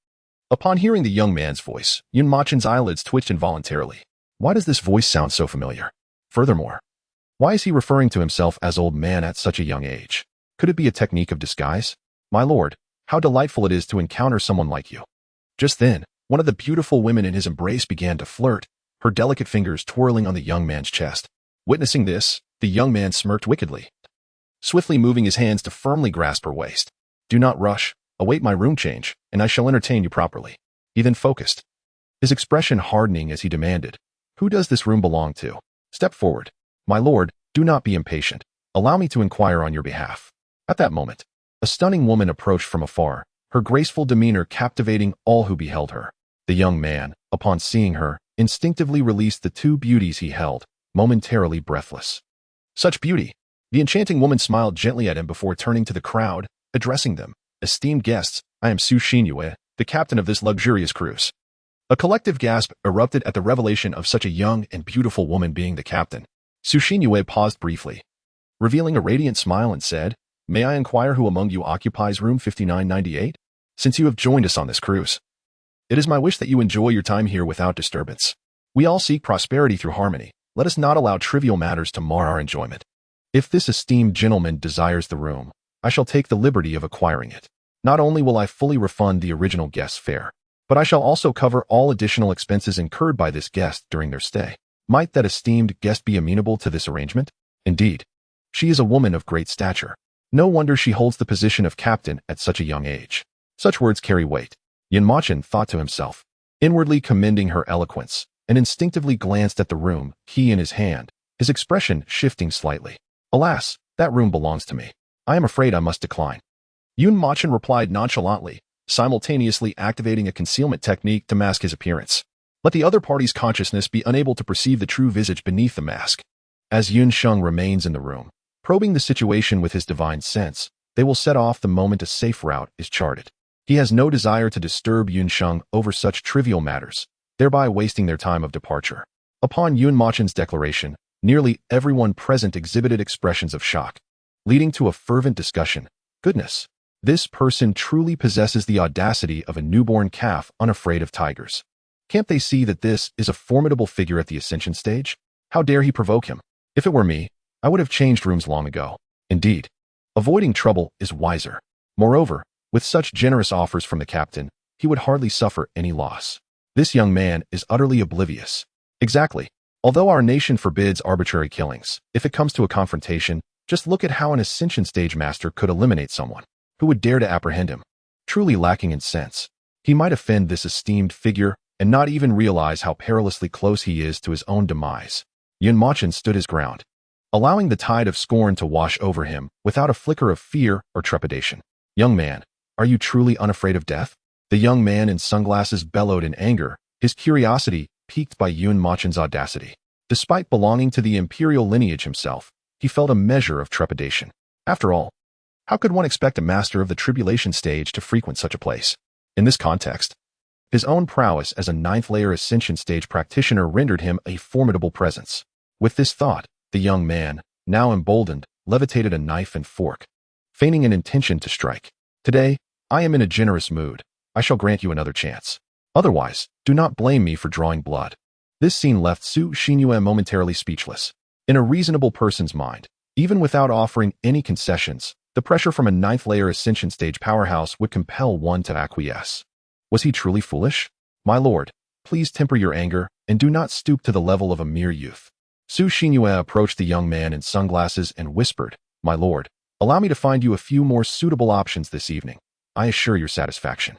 Upon hearing the young man's voice, Mochen's eyelids twitched involuntarily. Why does this voice sound so familiar? Furthermore, why is he referring to himself as old man at such a young age? Could it be a technique of disguise? My lord, how delightful it is to encounter someone like you. Just then, one of the beautiful women in his embrace began to flirt, her delicate fingers twirling on the young man's chest. Witnessing this, the young man smirked wickedly, swiftly moving his hands to firmly grasp her waist. Do not rush, await my room change, and I shall entertain you properly. He then focused, his expression hardening as he demanded, who does this room belong to? Step forward. My lord, do not be impatient. Allow me to inquire on your behalf. At that moment, a stunning woman approached from afar, her graceful demeanor captivating all who beheld her. The young man, upon seeing her, instinctively released the two beauties he held, momentarily breathless. Such beauty! The enchanting woman smiled gently at him before turning to the crowd, addressing them. Esteemed guests, I am Zhu Emperor, the captain of this luxurious cruise. A collective gasp erupted at the revelation of such a young and beautiful woman being the captain. Zhu Emperor paused briefly, revealing a radiant smile and said, May I inquire who among you occupies room 5998? Since you have joined us on this cruise, it is my wish that you enjoy your time here without disturbance. We all seek prosperity through harmony. Let us not allow trivial matters to mar our enjoyment. If this esteemed gentleman desires the room, I shall take the liberty of acquiring it. Not only will I fully refund the original guest's fare, but I shall also cover all additional expenses incurred by this guest during their stay. Might that esteemed guest be amenable to this arrangement? Indeed, she is a woman of great stature. No wonder she holds the position of captain at such a young age. Such words carry weight. Mochen thought to himself, inwardly commending her eloquence, and instinctively glanced at the room, key in his hand, his expression shifting slightly. Alas, that room belongs to me. I am afraid I must decline. Mochen replied nonchalantly, simultaneously activating a concealment technique to mask his appearance. Let the other party's consciousness be unable to perceive the true visage beneath the mask. As Sheng remains in the room, probing the situation with his divine sense, they will set off the moment a safe route is charted. He has no desire to disturb Sheng over such trivial matters, thereby wasting their time of departure. Upon Mochen's declaration, nearly everyone present exhibited expressions of shock, leading to a fervent discussion. Goodness, this person truly possesses the audacity of a newborn calf unafraid of tigers. Can't they see that this is a formidable figure at the ascension stage? How dare he provoke him? If it were me, I would have changed rooms long ago. Indeed, avoiding trouble is wiser. Moreover, with such generous offers from the captain, he would hardly suffer any loss. This young man is utterly oblivious. Exactly. Although our nation forbids arbitrary killings, if it comes to a confrontation, just look at how an ascension stage master could eliminate someone who would dare to apprehend him. Truly lacking in sense, he might offend this esteemed figure and not even realize how perilously close he is to his own demise. Mochen stood his ground, allowing the tide of scorn to wash over him without a flicker of fear or trepidation. Young man, are you truly unafraid of death? The young man in sunglasses bellowed in anger, his curiosity piqued by Mochen's audacity. Despite belonging to the imperial lineage himself, he felt a measure of trepidation. After all, how could one expect a master of the tribulation stage to frequent such a place? In this context, his own prowess as a 9th-layer ascension stage practitioner rendered him a formidable presence. With this thought, the young man, now emboldened, levitated a knife and fork, feigning an intention to strike. Today, I am in a generous mood. I shall grant you another chance. Otherwise, do not blame me for drawing blood. This scene left Zhu Emperor momentarily speechless. In a reasonable person's mind, even without offering any concessions, the pressure from a 9th-layer ascension stage powerhouse would compel one to acquiesce. Was he truly foolish? My lord, please temper your anger and do not stoop to the level of a mere youth. Zhu Emperor approached the young man in sunglasses and whispered, My lord, allow me to find you a few more suitable options this evening. I assure your satisfaction.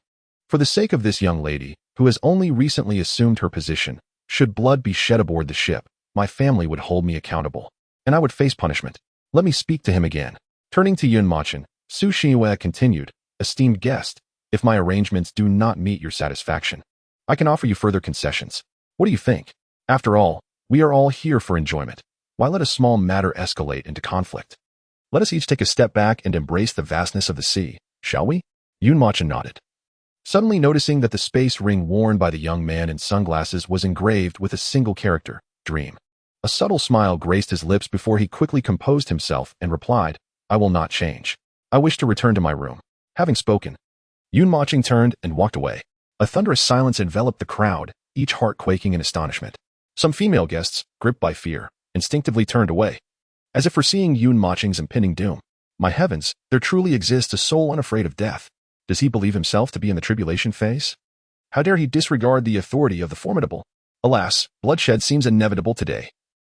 For the sake of this young lady, who has only recently assumed her position, should blood be shed aboard the ship, my family would hold me accountable, and I would face punishment. Let me speak to him again. Turning to Mochen, Zhu Emperor continued, Esteemed guest, If my arrangements do not meet your satisfaction, I can offer you further concessions. What do you think? After all, we are all here for enjoyment. Why let a small matter escalate into conflict? Let us each take a step back and embrace the vastness of the sea, shall we? Mochen nodded, suddenly noticing that the space ring worn by the young man in sunglasses was engraved with a single character, dream. A subtle smile graced his lips before he quickly composed himself and replied, I will not change. I wish to return to my room. Having spoken, Mochen turned and walked away. A thunderous silence enveloped the crowd, each heart quaking in astonishment. Some female guests, gripped by fear, instinctively turned away, as if foreseeing Mochen's impending doom. My heavens, there truly exists a soul unafraid of death. Does he believe himself to be in the tribulation phase? How dare he disregard the authority of the formidable? Alas, bloodshed seems inevitable today.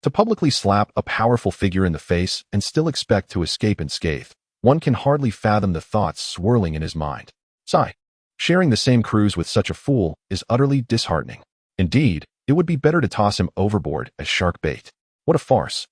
To publicly slap a powerful figure in the face and still expect to escape unscathed, one can hardly fathom the thoughts swirling in his mind. Sigh. Sharing the same cruise with such a fool is utterly disheartening. Indeed, it would be better to toss him overboard as shark bait. What a farce.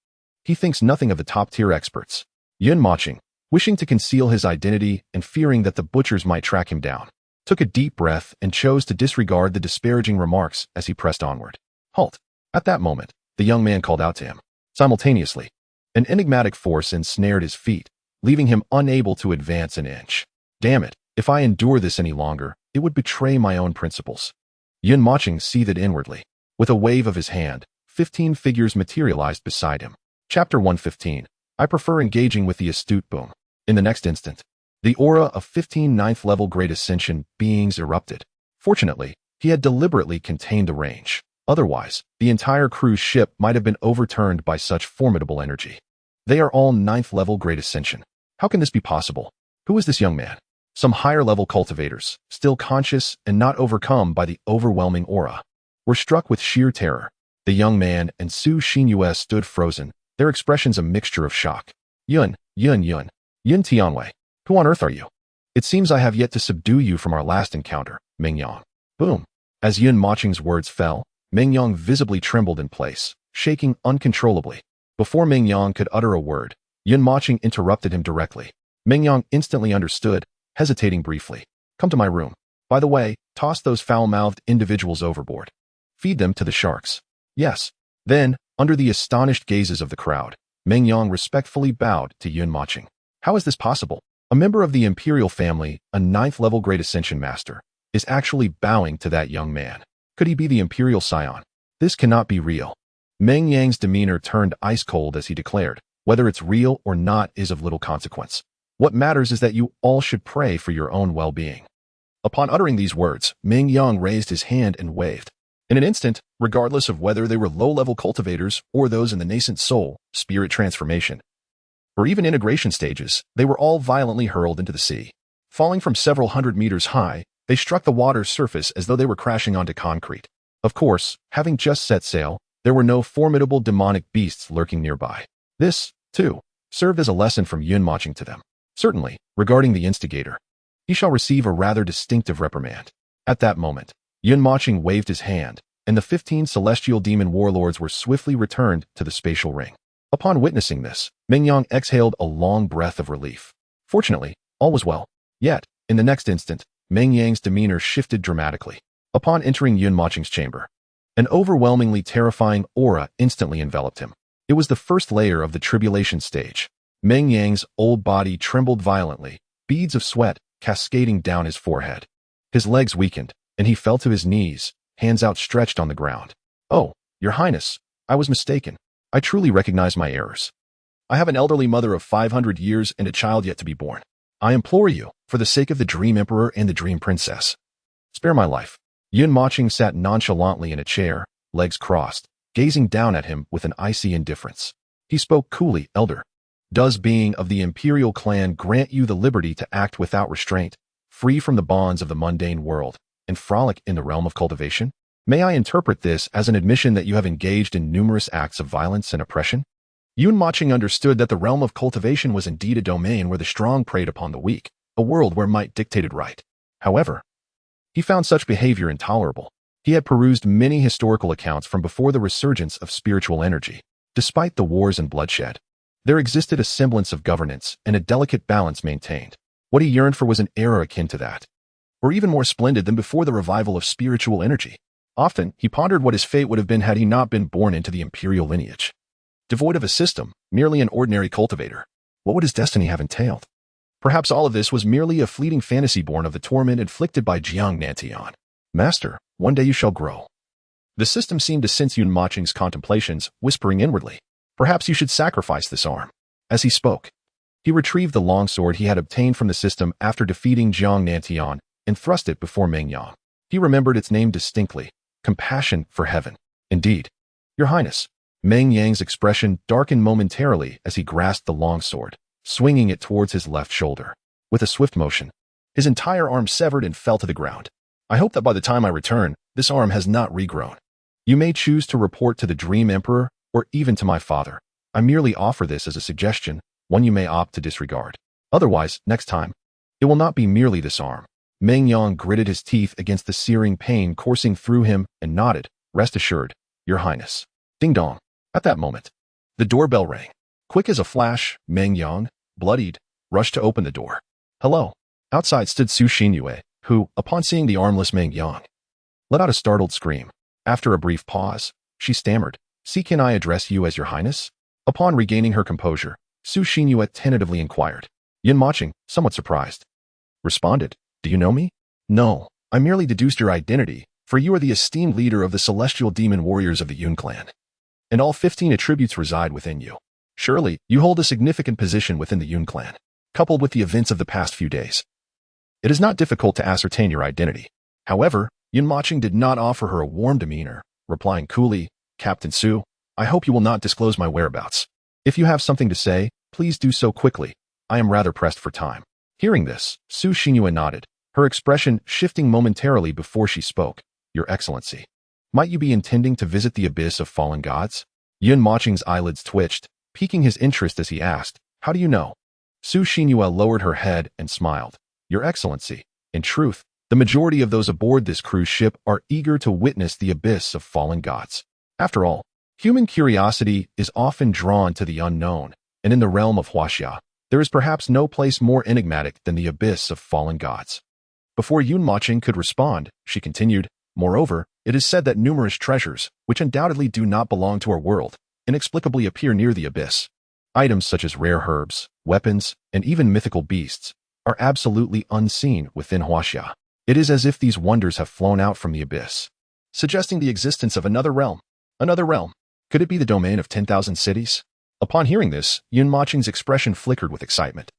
He thinks nothing of the top-tier experts. Mochen, wishing to conceal his identity and fearing that the butchers might track him down, took a deep breath and chose to disregard the disparaging remarks as he pressed onward. Halt. At that moment, the young man called out to him. Simultaneously, an enigmatic force ensnared his feet, leaving him unable to advance an inch. Damn it, if I endure this any longer, it would betray my own principles. Mochen seethed inwardly. With a wave of his hand, 15 figures materialized beside him. Chapter 115. I prefer engaging with the astute boom. In the next instant, the aura of 15 ninth-level Great Ascension beings erupted. Fortunately, he had deliberately contained the range. Otherwise, the entire cruise ship might have been overturned by such formidable energy. They are all ninth-level Great Ascension. How can this be possible? Who is this young man? Some higher-level cultivators, still conscious and not overcome by the overwhelming aura, were struck with sheer terror. The young man and Su Xinyue stood frozen, their expressions a mixture of shock. Yun Tianwei, who on earth are you? It seems I have yet to subdue you from our last encounter, Mengyang. Boom. As Mochen's words fell, Mengyang visibly trembled in place, shaking uncontrollably. Before Mengyang could utter a word, Mochen interrupted him directly. Mengyang instantly understood, hesitating briefly. Come to my room. By the way, toss those foul-mouthed individuals overboard. Feed them to the sharks. Yes. Then, under the astonished gazes of the crowd, Mengyang respectfully bowed to Mochen. How is this possible? A member of the imperial family, a ninth-level Great Ascension master, is actually bowing to that young man. Could he be the imperial scion? This cannot be real. Mengyang's demeanor turned ice-cold as he declared, whether it's real or not is of little consequence. What matters is that you all should pray for your own well-being. Upon uttering these words, Mengyang raised his hand and waved. In an instant, regardless of whether they were low-level cultivators or those in the nascent soul, spirit transformation, or even integration stages, they were all violently hurled into the sea. Falling from several hundred meters high, they struck the water's surface as though they were crashing onto concrete. Of course, having just set sail, there were no formidable demonic beasts lurking nearby. This, too, served as a lesson from Mochen to them. Certainly, regarding the instigator, he shall receive a rather distinctive reprimand. At that moment, Mochen waved his hand, and the 15 celestial demon warlords were swiftly returned to the spatial ring. Upon witnessing this, Mengyang exhaled a long breath of relief. Fortunately, all was well. Yet, in the next instant, Mengyang's demeanor shifted dramatically. Upon entering Mochen's chamber, an overwhelmingly terrifying aura instantly enveloped him. It was the first layer of the tribulation stage. Mengyang's old body trembled violently, beads of sweat cascading down his forehead. His legs weakened, and he fell to his knees, hands outstretched on the ground. Oh, Your Highness, I was mistaken. I truly recognize my errors. I have an elderly mother of 500 years and a child yet to be born. I implore you, for the sake of the Dream Emperor and the Dream Princess, spare my life. Mochen sat nonchalantly in a chair, legs crossed, gazing down at him with an icy indifference. He spoke coolly, Elder. Does being of the Imperial Clan grant you the liberty to act without restraint, free from the bonds of the mundane world, and frolic in the realm of cultivation? May I interpret this as an admission that you have engaged in numerous acts of violence and oppression? Mochen understood that the realm of cultivation was indeed a domain where the strong preyed upon the weak, a world where might dictated right. However, he found such behavior intolerable. He had perused many historical accounts from before the resurgence of spiritual energy. Despite the wars and bloodshed, there existed a semblance of governance and a delicate balance maintained. What he yearned for was an era akin to that. or even more splendid than before the revival of spiritual energy. Often, he pondered what his fate would have been had he not been born into the imperial lineage. Devoid of a system, merely an ordinary cultivator, what would his destiny have entailed? Perhaps all of this was merely a fleeting fantasy born of the torment inflicted by Jiang Nantian. Master, one day you shall grow. The system seemed to sense Yun Mocheng's contemplations, whispering inwardly, perhaps you should sacrifice this arm. As he spoke, he retrieved the longsword he had obtained from the system after defeating Jiang Nantian and thrust it before Meng Yang. He remembered its name distinctly, Compassion for Heaven. Indeed, Your Highness. Meng Yang's expression darkened momentarily as he grasped the longsword, swinging it towards his left shoulder. With a swift motion, his entire arm severed and fell to the ground. I hope that by the time I return, this arm has not regrown. You may choose to report to the Dream Emperor or even to my father. I merely offer this as a suggestion, one you may opt to disregard. Otherwise, next time, it will not be merely this arm. Meng Yang gritted his teeth against the searing pain coursing through him and nodded, rest assured, Your Highness. Ding dong. At that moment, the doorbell rang. Quick as a flash, Meng Yang, bloodied, rushed to open the door. Hello. Outside stood Su Xinyue, who, upon seeing the armless Meng Yang, let out a startled scream. After a brief pause, she stammered, can I address you as Your Highness? Upon regaining her composure, Su Xinyue tentatively inquired. Yun Mocheng, somewhat surprised, responded, Do you know me? No, I merely deduced your identity, for you are the esteemed leader of the celestial demon warriors of the Yun clan, and all 15 attributes reside within you. Surely, you hold a significant position within the Yun clan, coupled with the events of the past few days. It is not difficult to ascertain your identity. However, Yun Mocheng did not offer her a warm demeanor, replying coolly, Captain Su, I hope you will not disclose my whereabouts. If you have something to say, please do so quickly. I am rather pressed for time. Hearing this, Su Xinyue nodded, her expression shifting momentarily before she spoke. Your Excellency, might you be intending to visit the abyss of fallen gods? Yun Mocheng's eyelids twitched, piquing his interest as he asked, How do you know? Su Xinyue lowered her head and smiled. Your Excellency, in truth, the majority of those aboard this cruise ship are eager to witness the abyss of fallen gods. After all, human curiosity is often drawn to the unknown, and in the realm of Huaxia, there is perhaps no place more enigmatic than the abyss of fallen gods. Before Yun Mocheng could respond, she continued, Moreover, it is said that numerous treasures, which undoubtedly do not belong to our world, inexplicably appear near the abyss. Items such as rare herbs, weapons, and even mythical beasts are absolutely unseen within Huaxia. It is as if these wonders have flown out from the abyss, suggesting the existence of another realm. Another realm. Could it be the domain of 10,000 cities? Upon hearing this, Yun Mocheng's expression flickered with excitement.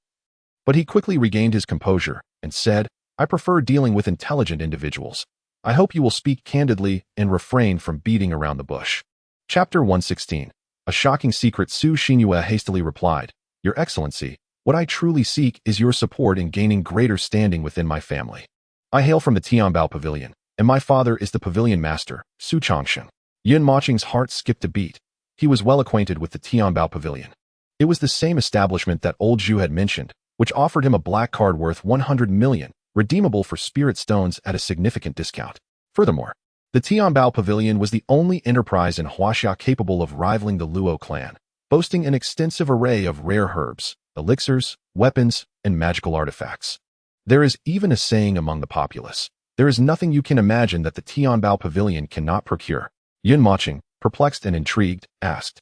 But he quickly regained his composure and said, I prefer dealing with intelligent individuals. I hope you will speak candidly and refrain from beating around the bush. Chapter 116. A shocking secret. Su Xinyue hastily replied, Your Excellency, what I truly seek is your support in gaining greater standing within my family. I hail from the Tianbao Pavilion, and my father is the pavilion master, Su Changsheng. Yun Mocheng's heart skipped a beat. He was well acquainted with the Tianbao Pavilion. It was the same establishment that old Zhu had mentioned, which offered him a black card worth 100 million, redeemable for spirit stones at a significant discount. Furthermore, the Tianbao Pavilion was the only enterprise in Huaxia capable of rivaling the Luo clan, boasting an extensive array of rare herbs, elixirs, weapons, and magical artifacts. There is even a saying among the populace, there is nothing you can imagine that the Tianbao Pavilion cannot procure. Yun Mocheng, perplexed and intrigued, asked,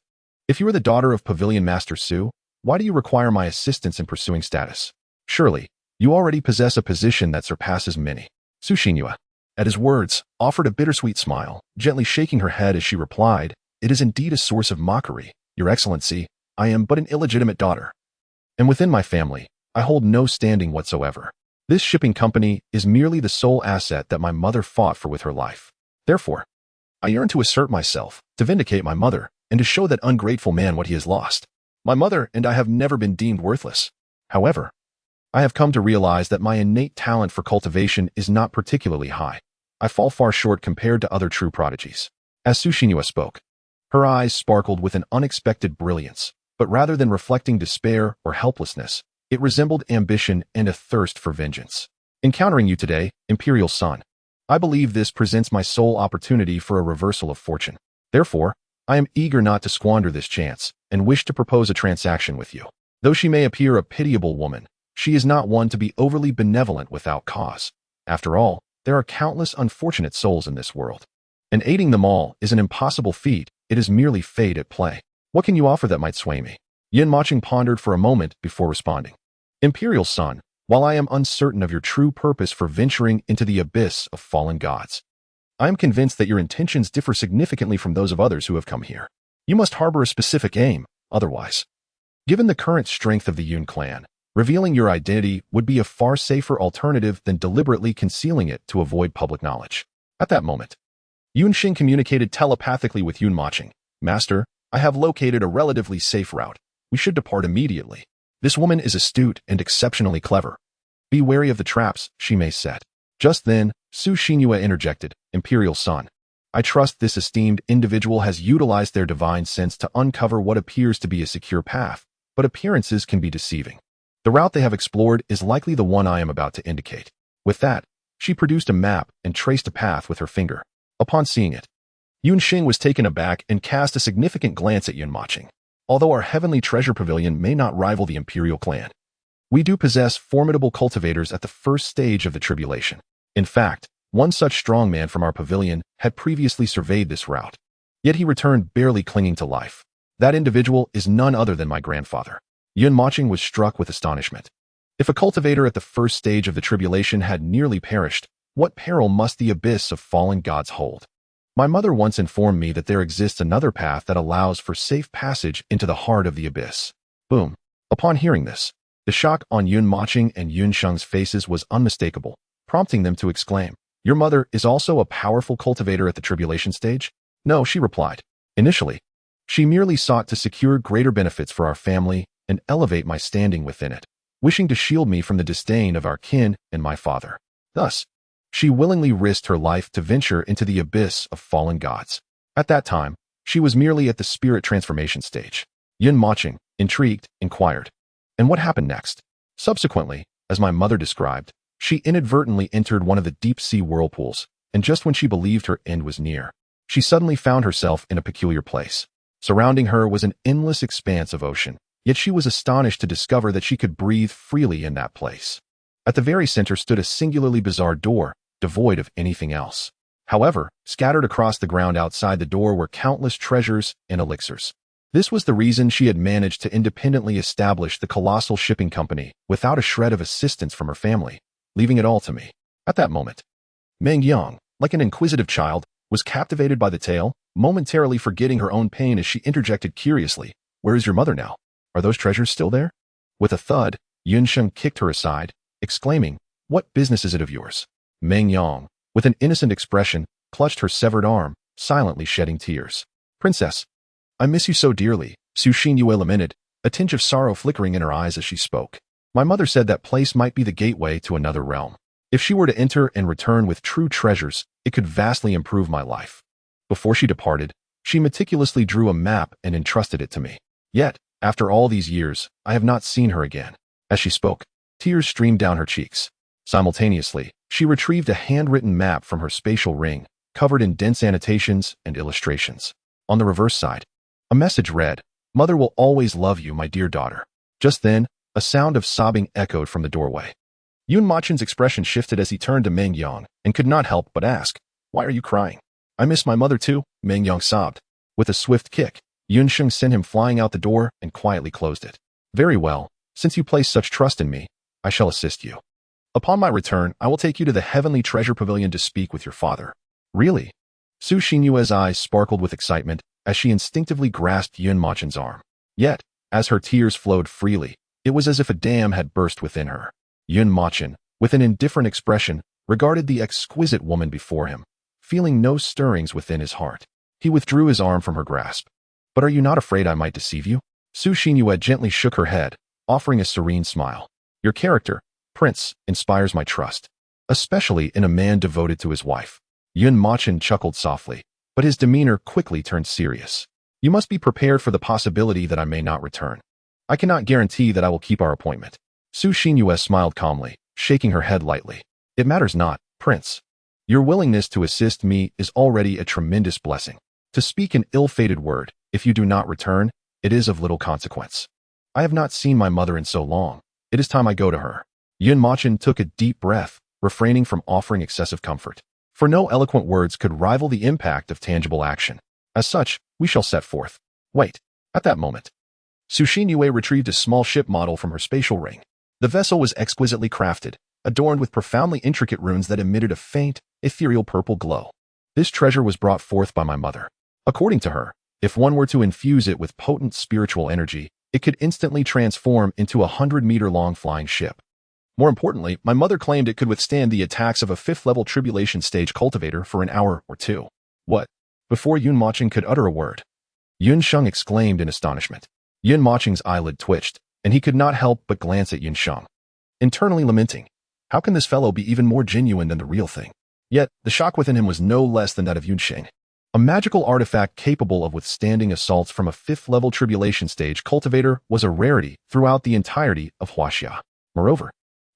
If you are the daughter of Pavilion Master Su, why do you require my assistance in pursuing status? Surely, you already possess a position that surpasses many. Su Xinyue, at his words, offered a bittersweet smile, gently shaking her head as she replied, It is indeed a source of mockery. Your Excellency, I am but an illegitimate daughter. And within my family, I hold no standing whatsoever. This shipping company is merely the sole asset that my mother fought for with her life. Therefore, I yearn to assert myself, to vindicate my mother, and to show that ungrateful man what he has lost. My mother and I have never been deemed worthless. However, I have come to realize that my innate talent for cultivation is not particularly high. I fall far short compared to other true prodigies. As Su Xinyue spoke, her eyes sparkled with an unexpected brilliance, but rather than reflecting despair or helplessness, it resembled ambition and a thirst for vengeance. Encountering you today, Imperial Son, I believe this presents my sole opportunity for a reversal of fortune. Therefore, I am eager not to squander this chance, and wish to propose a transaction with you. Though she may appear a pitiable woman, she is not one to be overly benevolent without cause. After all, there are countless unfortunate souls in this world. And aiding them all is an impossible feat, it is merely fate at play. What can you offer that might sway me? Yin Mochen pondered for a moment before responding. Imperial son, while I am uncertain of your true purpose for venturing into the abyss of fallen gods, I am convinced that your intentions differ significantly from those of others who have come here. You must harbor a specific aim, otherwise. Given the current strength of the Yun clan, revealing your identity would be a far safer alternative than deliberately concealing it to avoid public knowledge. At that moment, Yun Xing communicated telepathically with Yun Mochen. Master, I have located a relatively safe route. We should depart immediately. This woman is astute and exceptionally clever. Be wary of the traps she may set. Just then, Su Xinyue interjected, Imperial son. I trust this esteemed individual has utilized their divine sense to uncover what appears to be a secure path, but appearances can be deceiving. The route they have explored is likely the one I am about to indicate. With that, she produced a map and traced a path with her finger. Upon seeing it, Yun Xing was taken aback and cast a significant glance at Yun Mochen. Although our heavenly treasure pavilion may not rival the Imperial clan, we do possess formidable cultivators at the first stage of the tribulation. In fact, one such strong man from our pavilion had previously surveyed this route. Yet he returned barely clinging to life. That individual is none other than my grandfather. Yun Mochen was struck with astonishment. If a cultivator at the first stage of the tribulation had nearly perished, what peril must the abyss of fallen gods hold? My mother once informed me that there exists another path that allows for safe passage into the heart of the abyss. Boom. Upon hearing this, the shock on Yun Mochen and Yun Sheng's faces was unmistakable, prompting them to exclaim, Your mother is also a powerful cultivator at the tribulation stage? No, she replied. Initially, she merely sought to secure greater benefits for our family and elevate my standing within it, wishing to shield me from the disdain of our kin and my father. Thus, she willingly risked her life to venture into the abyss of fallen gods. At that time, she was merely at the spirit transformation stage. Yun Mochen, intrigued, inquired, And what happened next? Subsequently, as my mother described, she inadvertently entered one of the deep-sea whirlpools, and just when she believed her end was near, she suddenly found herself in a peculiar place. Surrounding her was an endless expanse of ocean, yet she was astonished to discover that she could breathe freely in that place. At the very center stood a singularly bizarre door, devoid of anything else. However, scattered across the ground outside the door were countless treasures and elixirs. This was the reason she had managed to independently establish the colossal shipping company without a shred of assistance from her family, leaving it all to me. At that moment, Meng Yang, like an inquisitive child, was captivated by the tale, momentarily forgetting her own pain as she interjected curiously, Where is your mother now? Are those treasures still there? With a thud, Yun Sheng kicked her aside, exclaiming, What business is it of yours? Meng Yang, with an innocent expression, clutched her severed arm, silently shedding tears. Princess, I miss you so dearly, Su Xinyue lamented, a tinge of sorrow flickering in her eyes as she spoke. My mother said that place might be the gateway to another realm. If she were to enter and return with true treasures, it could vastly improve my life. Before she departed, she meticulously drew a map and entrusted it to me. Yet, after all these years, I have not seen her again. As she spoke, tears streamed down her cheeks. Simultaneously, she retrieved a handwritten map from her spatial ring, covered in dense annotations and illustrations. On the reverse side, a message read, Mother will always love you, my dear daughter. Just then, a sound of sobbing echoed from the doorway. Yun Mochen's expression shifted as he turned to Meng Yang and could not help but ask, Why are you crying? I miss my mother too, Meng Yang sobbed. With a swift kick, Yun Sheng sent him flying out the door and quietly closed it. Very well, since you place such trust in me, I shall assist you. Upon my return, I will take you to the Heavenly Treasure Pavilion to speak with your father. Really? Su Xinyue's eyes sparkled with excitement as she instinctively grasped Yun Mochen's arm. Yet, as her tears flowed freely, it was as if a dam had burst within her. Yun Mochen, with an indifferent expression, regarded the exquisite woman before him, feeling no stirrings within his heart. He withdrew his arm from her grasp. But are you not afraid I might deceive you? Su Xinyue gently shook her head, offering a serene smile. Your character, Prince, inspires my trust, especially in a man devoted to his wife. Yun Mochen chuckled softly, but his demeanor quickly turned serious. You must be prepared for the possibility that I may not return. I cannot guarantee that I will keep our appointment. Su Xinyue smiled calmly, shaking her head lightly. It matters not, Prince. Your willingness to assist me is already a tremendous blessing. To speak an ill-fated word, if you do not return, it is of little consequence. I have not seen my mother in so long. It is time I go to her. Yun Mochen took a deep breath, refraining from offering excessive comfort. For no eloquent words could rival the impact of tangible action. As such, we shall set forth. Wait. At that moment, Sushinue retrieved a small ship model from her spatial ring. The vessel was exquisitely crafted, adorned with profoundly intricate runes that emitted a faint, ethereal purple glow. This treasure was brought forth by my mother. According to her, if one were to infuse it with potent spiritual energy, it could instantly transform into a 100-meter-long flying ship. More importantly, my mother claimed it could withstand the attacks of a 5th-level tribulation stage cultivator for an hour or two. What? Before Yun Mochen could utter a word, Yun Sheng exclaimed in astonishment. Yun Mochen's eyelid twitched, and he could not help but glance at Yun Sheng, internally lamenting, how can this fellow be even more genuine than the real thing? Yet, the shock within him was no less than that of Yun Sheng. A magical artifact capable of withstanding assaults from a 5th-level tribulation stage cultivator was a rarity throughout the entirety of Huaxia. Moreover,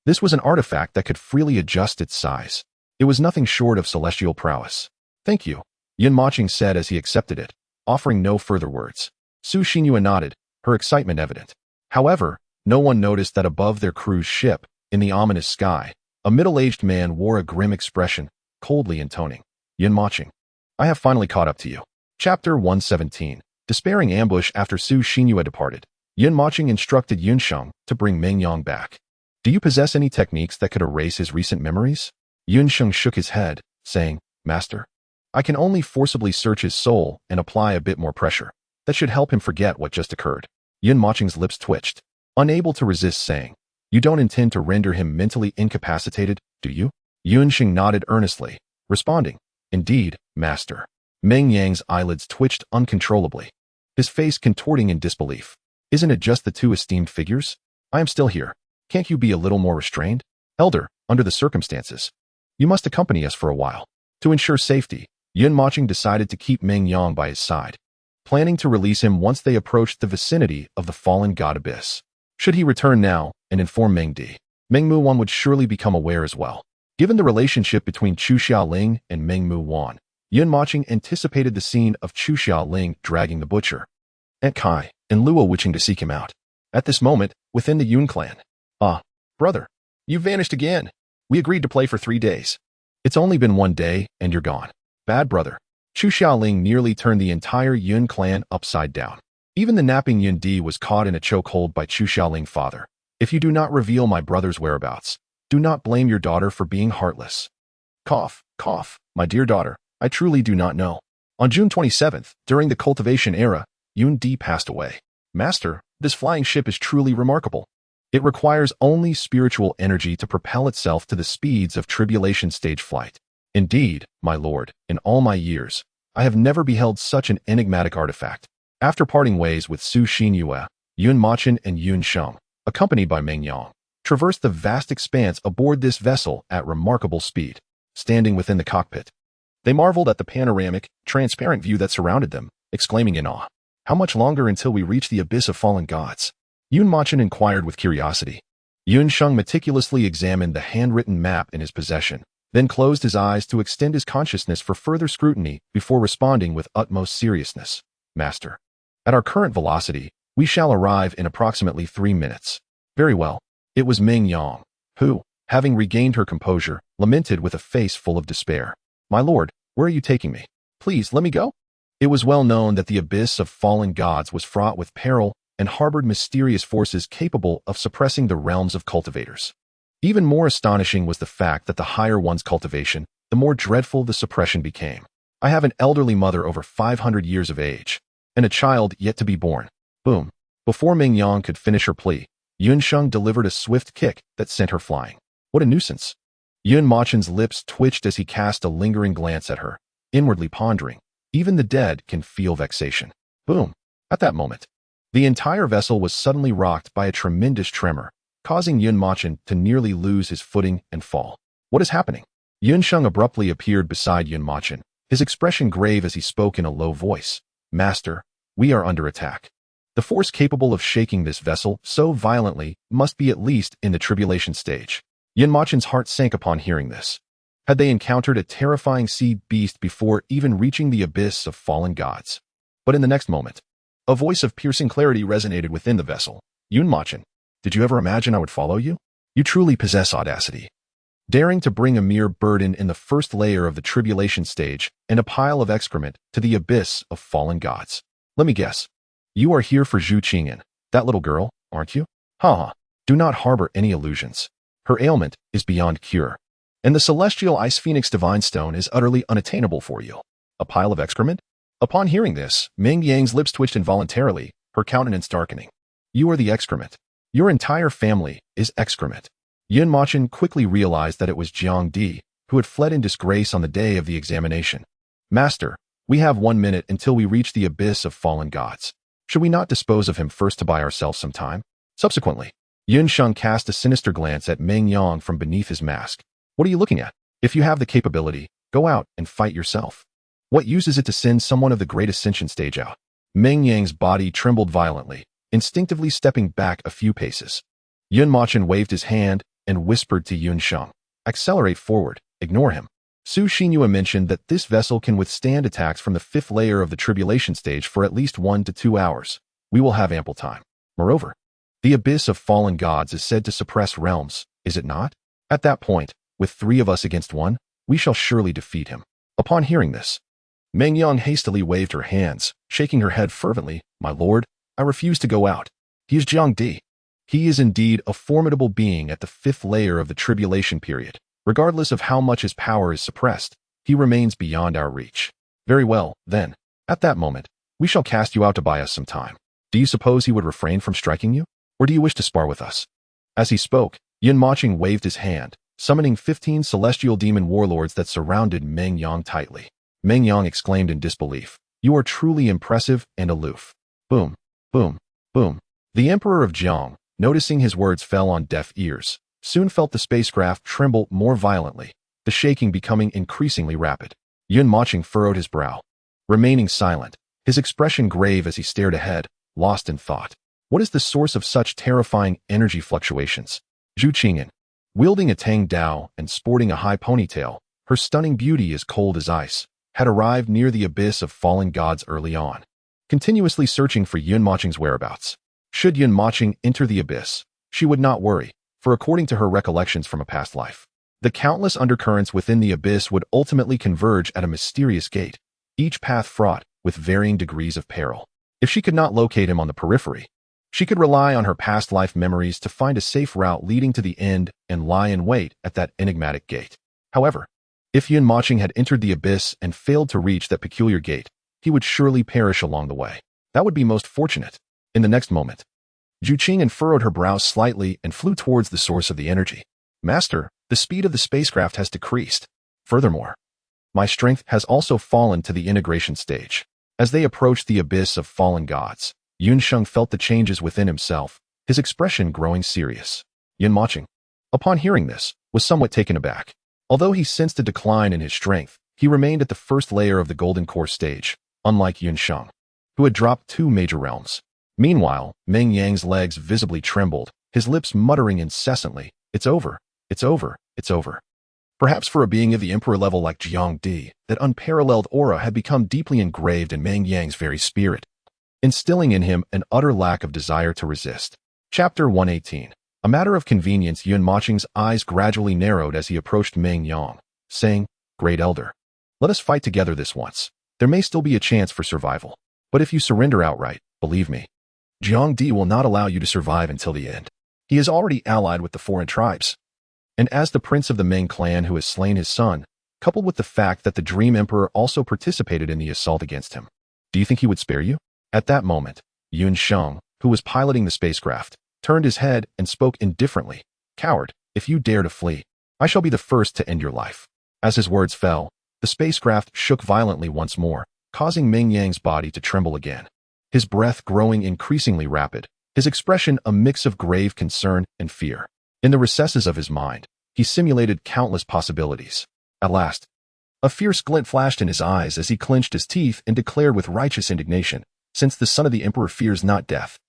this was an artifact that could freely adjust its size. It was nothing short of celestial prowess. Thank you, Yun Mochen said as he accepted it, offering no further words. Su Xinyue nodded, her excitement evident. However, no one noticed that above their cruise ship, in the ominous sky, a middle-aged man wore a grim expression, coldly intoning, Yun Mochen, I have finally caught up to you. Chapter 117. Despairing ambush after Su Xinyue departed. Yun Mochen instructed Yun Sheng to bring Meng Yang back. Do you possess any techniques that could erase his recent memories? Yun Sheng shook his head, saying, Master, I can only forcibly search his soul and apply a bit more pressure. That should help him forget what just occurred. Yun Mochen's lips twitched, unable to resist saying, You don't intend to render him mentally incapacitated, do you? Yun Sheng nodded earnestly, responding, Indeed, Master. Meng Yang's eyelids twitched uncontrollably, his face contorting in disbelief. Isn't it just the two esteemed figures? I am still here. Can't you be a little more restrained? Elder, under the circumstances, you must accompany us for a while. To ensure safety, Yun Mochen decided to keep Meng Yang by his side, planning to release him once they approached the vicinity of the fallen god abyss. Should he return now and inform Meng Di, Meng Mu Wan would surely become aware as well. Given the relationship between Chu Xiaoling and Meng Mu Wan, Yun Mochen anticipated the scene of Chu Xiaoling dragging the butcher, Aunt Kai, and Luo witching to seek him out. At this moment, within the Yun clan, brother, you vanished again. We agreed to play for 3 days. It's only been 1 day, and you're gone. Bad brother. Chu Xiaoling nearly turned the entire Yun clan upside down. Even the napping Yun Di was caught in a chokehold by Chu Xiaoling father. If you do not reveal my brother's whereabouts, do not blame your daughter for being heartless. Cough, cough, my dear daughter, I truly do not know. On June 27th, during the cultivation era, Yun Di passed away. Master, this flying ship is truly remarkable. It requires only spiritual energy to propel itself to the speeds of tribulation stage flight. Indeed, my lord, in all my years, I have never beheld such an enigmatic artifact. After parting ways with Su Xinyue, Yun Mochen and Yun Sheng, accompanied by Meng Yang, traversed the vast expanse aboard this vessel at remarkable speed. Standing within the cockpit, they marveled at the panoramic, transparent view that surrounded them, exclaiming in awe, How much longer until we reach the abyss of fallen gods? Yun Mochen inquired with curiosity. Yun Sheng meticulously examined the handwritten map in his possession, then closed his eyes to extend his consciousness for further scrutiny before responding with utmost seriousness. Master, at our current velocity, we shall arrive in approximately 3 minutes. Very well. It was Meng Yang, who, having regained her composure, lamented with a face full of despair. My lord, where are you taking me? Please, let me go. It was well known that the abyss of fallen gods was fraught with peril and harbored mysterious forces capable of suppressing the realms of cultivators. Even more astonishing was the fact that the higher one's cultivation, the more dreadful the suppression became. I have an elderly mother over 500 years of age, and a child yet to be born. Boom. Before Meng Yang could finish her plea, Yun Sheng delivered a swift kick that sent her flying. What a nuisance. Yun Mochen's lips twitched as he cast a lingering glance at her, inwardly pondering, even the dead can feel vexation. Boom. At that moment, the entire vessel was suddenly rocked by a tremendous tremor, causing Yun Mochen to nearly lose his footing and fall. What is happening? Yun Sheng abruptly appeared beside Yun Mochen, his expression grave as he spoke in a low voice. Master, we are under attack. The force capable of shaking this vessel so violently must be at least in the tribulation stage. Yun Mochen's heart sank upon hearing this. Had they encountered a terrifying sea beast before even reaching the abyss of fallen gods? But in the next moment, a voice of piercing clarity resonated within the vessel. Yun Mochen, did you ever imagine I would follow you? You truly possess audacity. daring to bring a mere burden in the first layer of the tribulation stage and a pile of excrement to the abyss of fallen gods. Let me guess. You are here for Zhu Qingyan, that little girl, aren't you? Ha! Do not harbor any illusions. Her ailment is beyond cure, and the celestial ice phoenix divine stone is utterly unattainable for you. A pile of excrement? Upon hearing this, Meng Yang's lips twitched involuntarily, her countenance darkening. You are the excrement. Your entire family is excrement. Yun Mochen quickly realized that it was Jiang Di, who had fled in disgrace on the day of the examination. Master, we have 1 minute until we reach the abyss of fallen gods. Should we not dispose of him first to buy ourselves some time? Subsequently, Yun Sheng cast a sinister glance at Meng Yang from beneath his mask. What are you looking at? If you have the capability, go out and fight yourself. What use is it to send someone of the great ascension stage out? Meng Yang's body trembled violently, instinctively stepping back a few paces. Yun Mochen waved his hand and whispered to Yun Sheng, accelerate forward, ignore him. Su Xinyue mentioned that this vessel can withstand attacks from the 5th layer of the tribulation stage for at least 1 to 2 hours. We will have ample time. Moreover, the abyss of fallen gods is said to suppress realms, is it not? At that point, with 3 of us against 1, we shall surely defeat him. Upon hearing this, Meng Yang hastily waved her hands, shaking her head fervently. My lord, I refuse to go out. He is Jiang Di. He is indeed a formidable being at the 5th layer of the tribulation period. Regardless of how much his power is suppressed, he remains beyond our reach. Very well, then. At that moment, we shall cast you out to buy us some time. Do you suppose he would refrain from striking you? Or do you wish to spar with us? As he spoke, Yun Mochen waved his hand, summoning 15 celestial demon warlords that surrounded Meng Yang tightly. Meng Yang exclaimed in disbelief. You are truly impressive and aloof. Boom, boom, boom. The Emperor of Jiang, noticing his words fell on deaf ears, soon felt the spacecraft tremble more violently, the shaking becoming increasingly rapid. Yun Mochen furrowed his brow, remaining silent, his expression grave as he stared ahead, lost in thought. What is the source of such terrifying energy fluctuations? Zhu Qingyan, wielding a Tang Dao and sporting a high ponytail, her stunning beauty as cold as ice, had arrived near the abyss of fallen gods early on, continuously searching for Yun Mochen's whereabouts. Should Yun Mochen enter the abyss, she would not worry, for according to her recollections from a past life, the countless undercurrents within the abyss would ultimately converge at a mysterious gate, each path fraught with varying degrees of peril. If she could not locate him on the periphery, she could rely on her past life memories to find a safe route leading to the end and lie in wait at that enigmatic gate. However, if Yun Mochen had entered the abyss and failed to reach that peculiar gate, he would surely perish along the way. That would be most fortunate. In the next moment, Zhu Qingyan furrowed her brows slightly and flew towards the source of the energy. Master, the speed of the spacecraft has decreased. Furthermore, my strength has also fallen to the integration stage. As they approached the abyss of fallen gods, Yun Sheng felt the changes within himself, his expression growing serious. Yun Mochen, upon hearing this, was somewhat taken aback. Although he sensed a decline in his strength, he remained at the 1st layer of the golden core stage, unlike Yun Sheng, who had dropped 2 major realms. Meanwhile, Meng Yang's legs visibly trembled, his lips muttering incessantly, it's over, it's over, it's over. Perhaps for a being of the emperor level like Jiang Di, that unparalleled aura had become deeply engraved in Meng Yang's very spirit, instilling in him an utter lack of desire to resist. Chapter 118. A matter of convenience. Yun Mochen's eyes gradually narrowed as he approached Meng Yang, saying, Great Elder, let us fight together this once. There may still be a chance for survival. But if you surrender outright, believe me, Jiang Di will not allow you to survive until the end. He is already allied with the foreign tribes. And as the prince of the Meng clan who has slain his son, coupled with the fact that the Dream Emperor also participated in the assault against him, do you think he would spare you? At that moment, Yun Sheng, who was piloting the spacecraft, turned his head and spoke indifferently. Coward, if you dare to flee, I shall be the first to end your life. As his words fell, the spacecraft shook violently once more, causing Meng Yang's body to tremble again. His breath growing increasingly rapid, his expression a mix of grave concern and fear. In the recesses of his mind, he simulated countless possibilities. At last, a fierce glint flashed in his eyes as he clenched his teeth and declared with righteous indignation, Since the son of the emperor fears not death,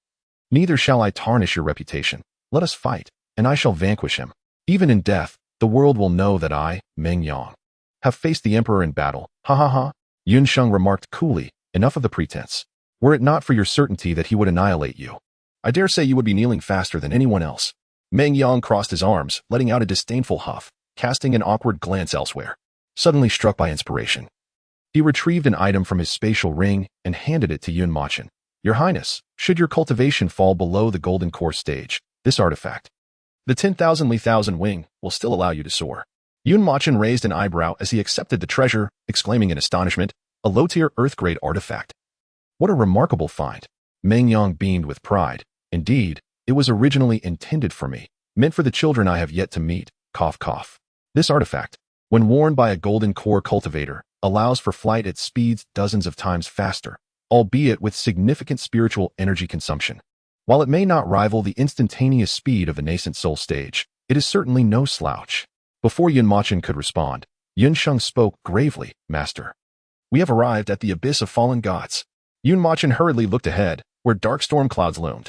neither shall I tarnish your reputation. Let us fight, and I shall vanquish him. Even in death, the world will know that I, Meng Yang, have faced the emperor in battle. Ha ha ha. Yun Sheng remarked coolly, enough of the pretense. Were it not for your certainty that he would annihilate you, I dare say you would be kneeling faster than anyone else. Meng Yang crossed his arms, letting out a disdainful huff. casting an awkward glance elsewhere. Suddenly struck by inspiration, he retrieved an item from his spatial ring and handed it to Mochen. Your Highness, should your cultivation fall below the golden core stage, this artifact, the 10,000 wing, will still allow you to soar. Mochen raised an eyebrow as he accepted the treasure, exclaiming in astonishment, a low-tier Earth-grade artifact. What a remarkable find. Meng Yang beamed with pride. Indeed, it was originally intended for me, meant for the children I have yet to meet, cough cough. This artifact, when worn by a golden core cultivator, allows for flight at speeds dozens of times faster, albeit with significant spiritual energy consumption. While it may not rival the instantaneous speed of the nascent soul stage, it is certainly no slouch. Before Mochen could respond, Sheng spoke gravely, Master. We have arrived at the abyss of fallen gods. Mochen hurriedly looked ahead, where dark storm clouds loomed,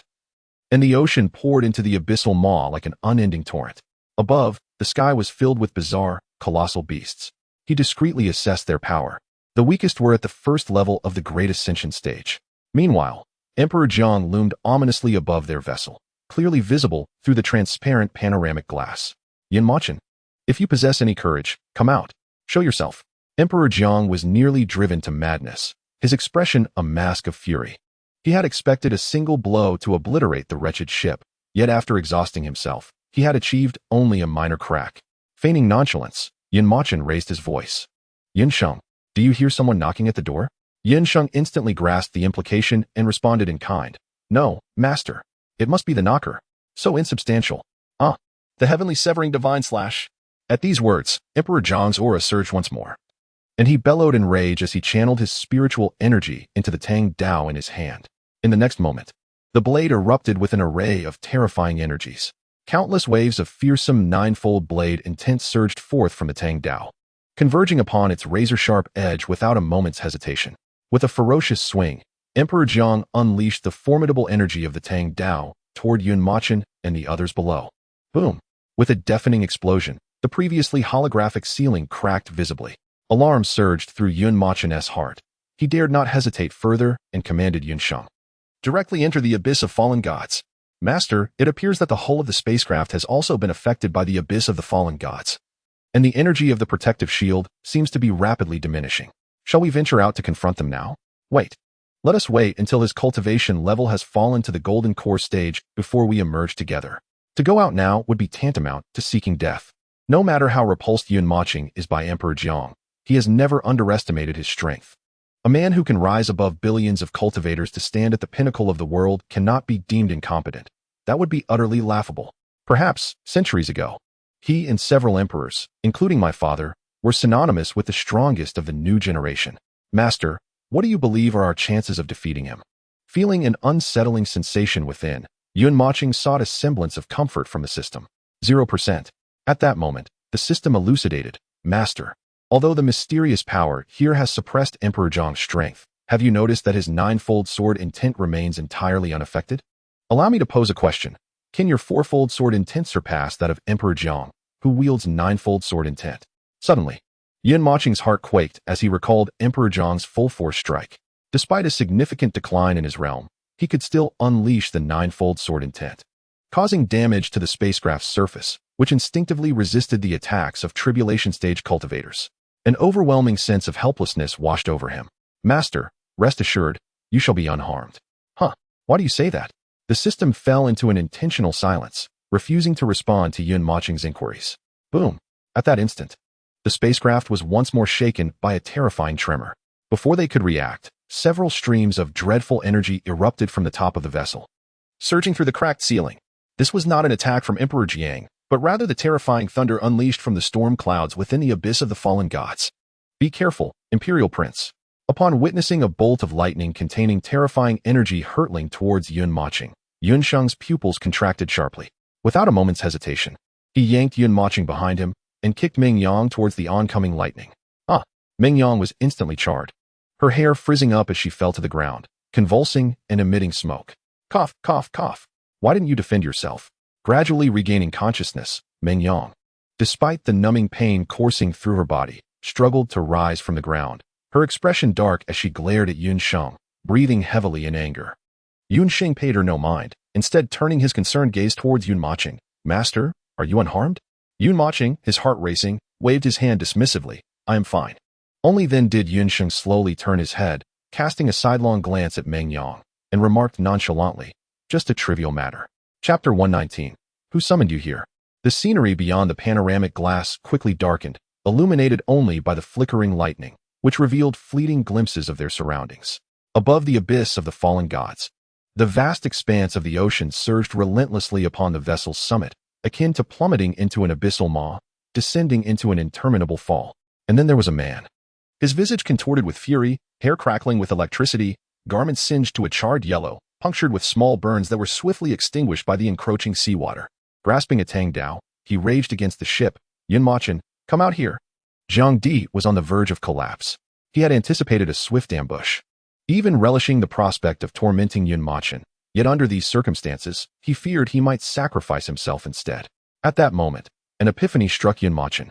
and the ocean poured into the abyssal maw like an unending torrent. Above, the sky was filled with bizarre, colossal beasts. He discreetly assessed their power. The weakest were at the first level of the Great Ascension stage. Meanwhile, Emperor Jiang loomed ominously above their vessel, clearly visible through the transparent panoramic glass. Mochen, if you possess any courage, come out. Show yourself. Emperor Jiang was nearly driven to madness, his expression a mask of fury. He had expected a single blow to obliterate the wretched ship, yet after exhausting himself, he had achieved only a minor crack. Feigning nonchalance, Mochen raised his voice. Sheng, do you hear someone knocking at the door? Sheng instantly grasped the implication and responded in kind. No, Master. It must be the knocker. So insubstantial. Ah, the heavenly severing divine slash. At these words, Emperor Jiang's aura surged once more, and he bellowed in rage as he channeled his spiritual energy into the Tang Dao in his hand. In the next moment, the blade erupted with an array of terrifying energies. Countless waves of fearsome ninefold blade intent surged forth from the Tang Dao, converging upon its razor-sharp edge without a moment's hesitation. With a ferocious swing, Emperor Jiang unleashed the formidable energy of the Tang Dao toward Mochen and the others below. Boom! With a deafening explosion, the previously holographic ceiling cracked visibly. Alarm surged through Mochen's heart. He dared not hesitate further and commanded Sheng. Directly enter the abyss of fallen gods. Master, it appears that the hull of the spacecraft has also been affected by the abyss of the fallen gods, and the energy of the protective shield seems to be rapidly diminishing. Shall we venture out to confront them now? Wait. Let us wait until his cultivation level has fallen to the golden core stage before we emerge together. To go out now would be tantamount to seeking death. No matter how repulsed Mochen is by Emperor Jiang, he has never underestimated his strength. A man who can rise above billions of cultivators to stand at the pinnacle of the world cannot be deemed incompetent. That would be utterly laughable. Perhaps, centuries ago, he and several emperors, including my father, were synonymous with the strongest of the new generation. Master, what do you believe are our chances of defeating him? Feeling an unsettling sensation within, Mochen sought a semblance of comfort from the system. 0%. At that moment, the system elucidated, Master, although the mysterious power here has suppressed Emperor Jiang's strength, have you noticed that his ninefold sword intent remains entirely unaffected? Allow me to pose a question. Can your fourfold sword intent surpass that of Emperor Jiang, who wields ninefold sword intent? Suddenly, Mochen's heart quaked as he recalled Emperor Jiang's full-force strike. Despite a significant decline in his realm, he could still unleash the ninefold sword intent, causing damage to the spacecraft's surface, which instinctively resisted the attacks of tribulation-stage cultivators. An overwhelming sense of helplessness washed over him. Master, rest assured, you shall be unharmed. Huh, why do you say that? The system fell into an intentional silence, refusing to respond to Mochen's inquiries. Boom! At that instant, the spacecraft was once more shaken by a terrifying tremor. Before they could react, several streams of dreadful energy erupted from the top of the vessel, surging through the cracked ceiling. This was not an attack from Emperor Jiang, but rather the terrifying thunder unleashed from the storm clouds within the abyss of the fallen gods. Be careful, Imperial Prince. Upon witnessing a bolt of lightning containing terrifying energy hurtling towards Mochen, Sheng's pupils contracted sharply. Without a moment's hesitation, he yanked Mochen behind him and kicked Meng Yang towards the oncoming lightning. Ah! Meng Yang was instantly charred, her hair frizzing up as she fell to the ground, convulsing and emitting smoke. Cough, cough, cough. Why didn't you defend yourself? Gradually regaining consciousness, Meng Yang, despite the numbing pain coursing through her body, struggled to rise from the ground, her expression dark as she glared at Sheng, breathing heavily in anger. Sheng paid her no mind, instead turning his concerned gaze towards Mochen. Master, are you unharmed? Yun Mochen, his heart racing, waved his hand dismissively. I am fine. Only then did Yun Sheng slowly turn his head, casting a sidelong glance at Meng Yang, and remarked nonchalantly, just a trivial matter. Chapter 119. Who summoned you here? The scenery beyond the panoramic glass quickly darkened, illuminated only by the flickering lightning, which revealed fleeting glimpses of their surroundings. Above the abyss of the fallen gods, the vast expanse of the ocean surged relentlessly upon the vessel's summit, akin to plummeting into an abyssal maw, descending into an interminable fall. And then there was a man. His visage contorted with fury, hair crackling with electricity, garments singed to a charred yellow, punctured with small burns that were swiftly extinguished by the encroaching seawater. Grasping a tang dao, he raged against the ship. Yun Mochen, come out here. Jiang Di was on the verge of collapse. He had anticipated a swift ambush, even relishing the prospect of tormenting Yun Mochen. Yet under these circumstances, he feared he might sacrifice himself instead. At that moment, an epiphany struck Yun Mochen,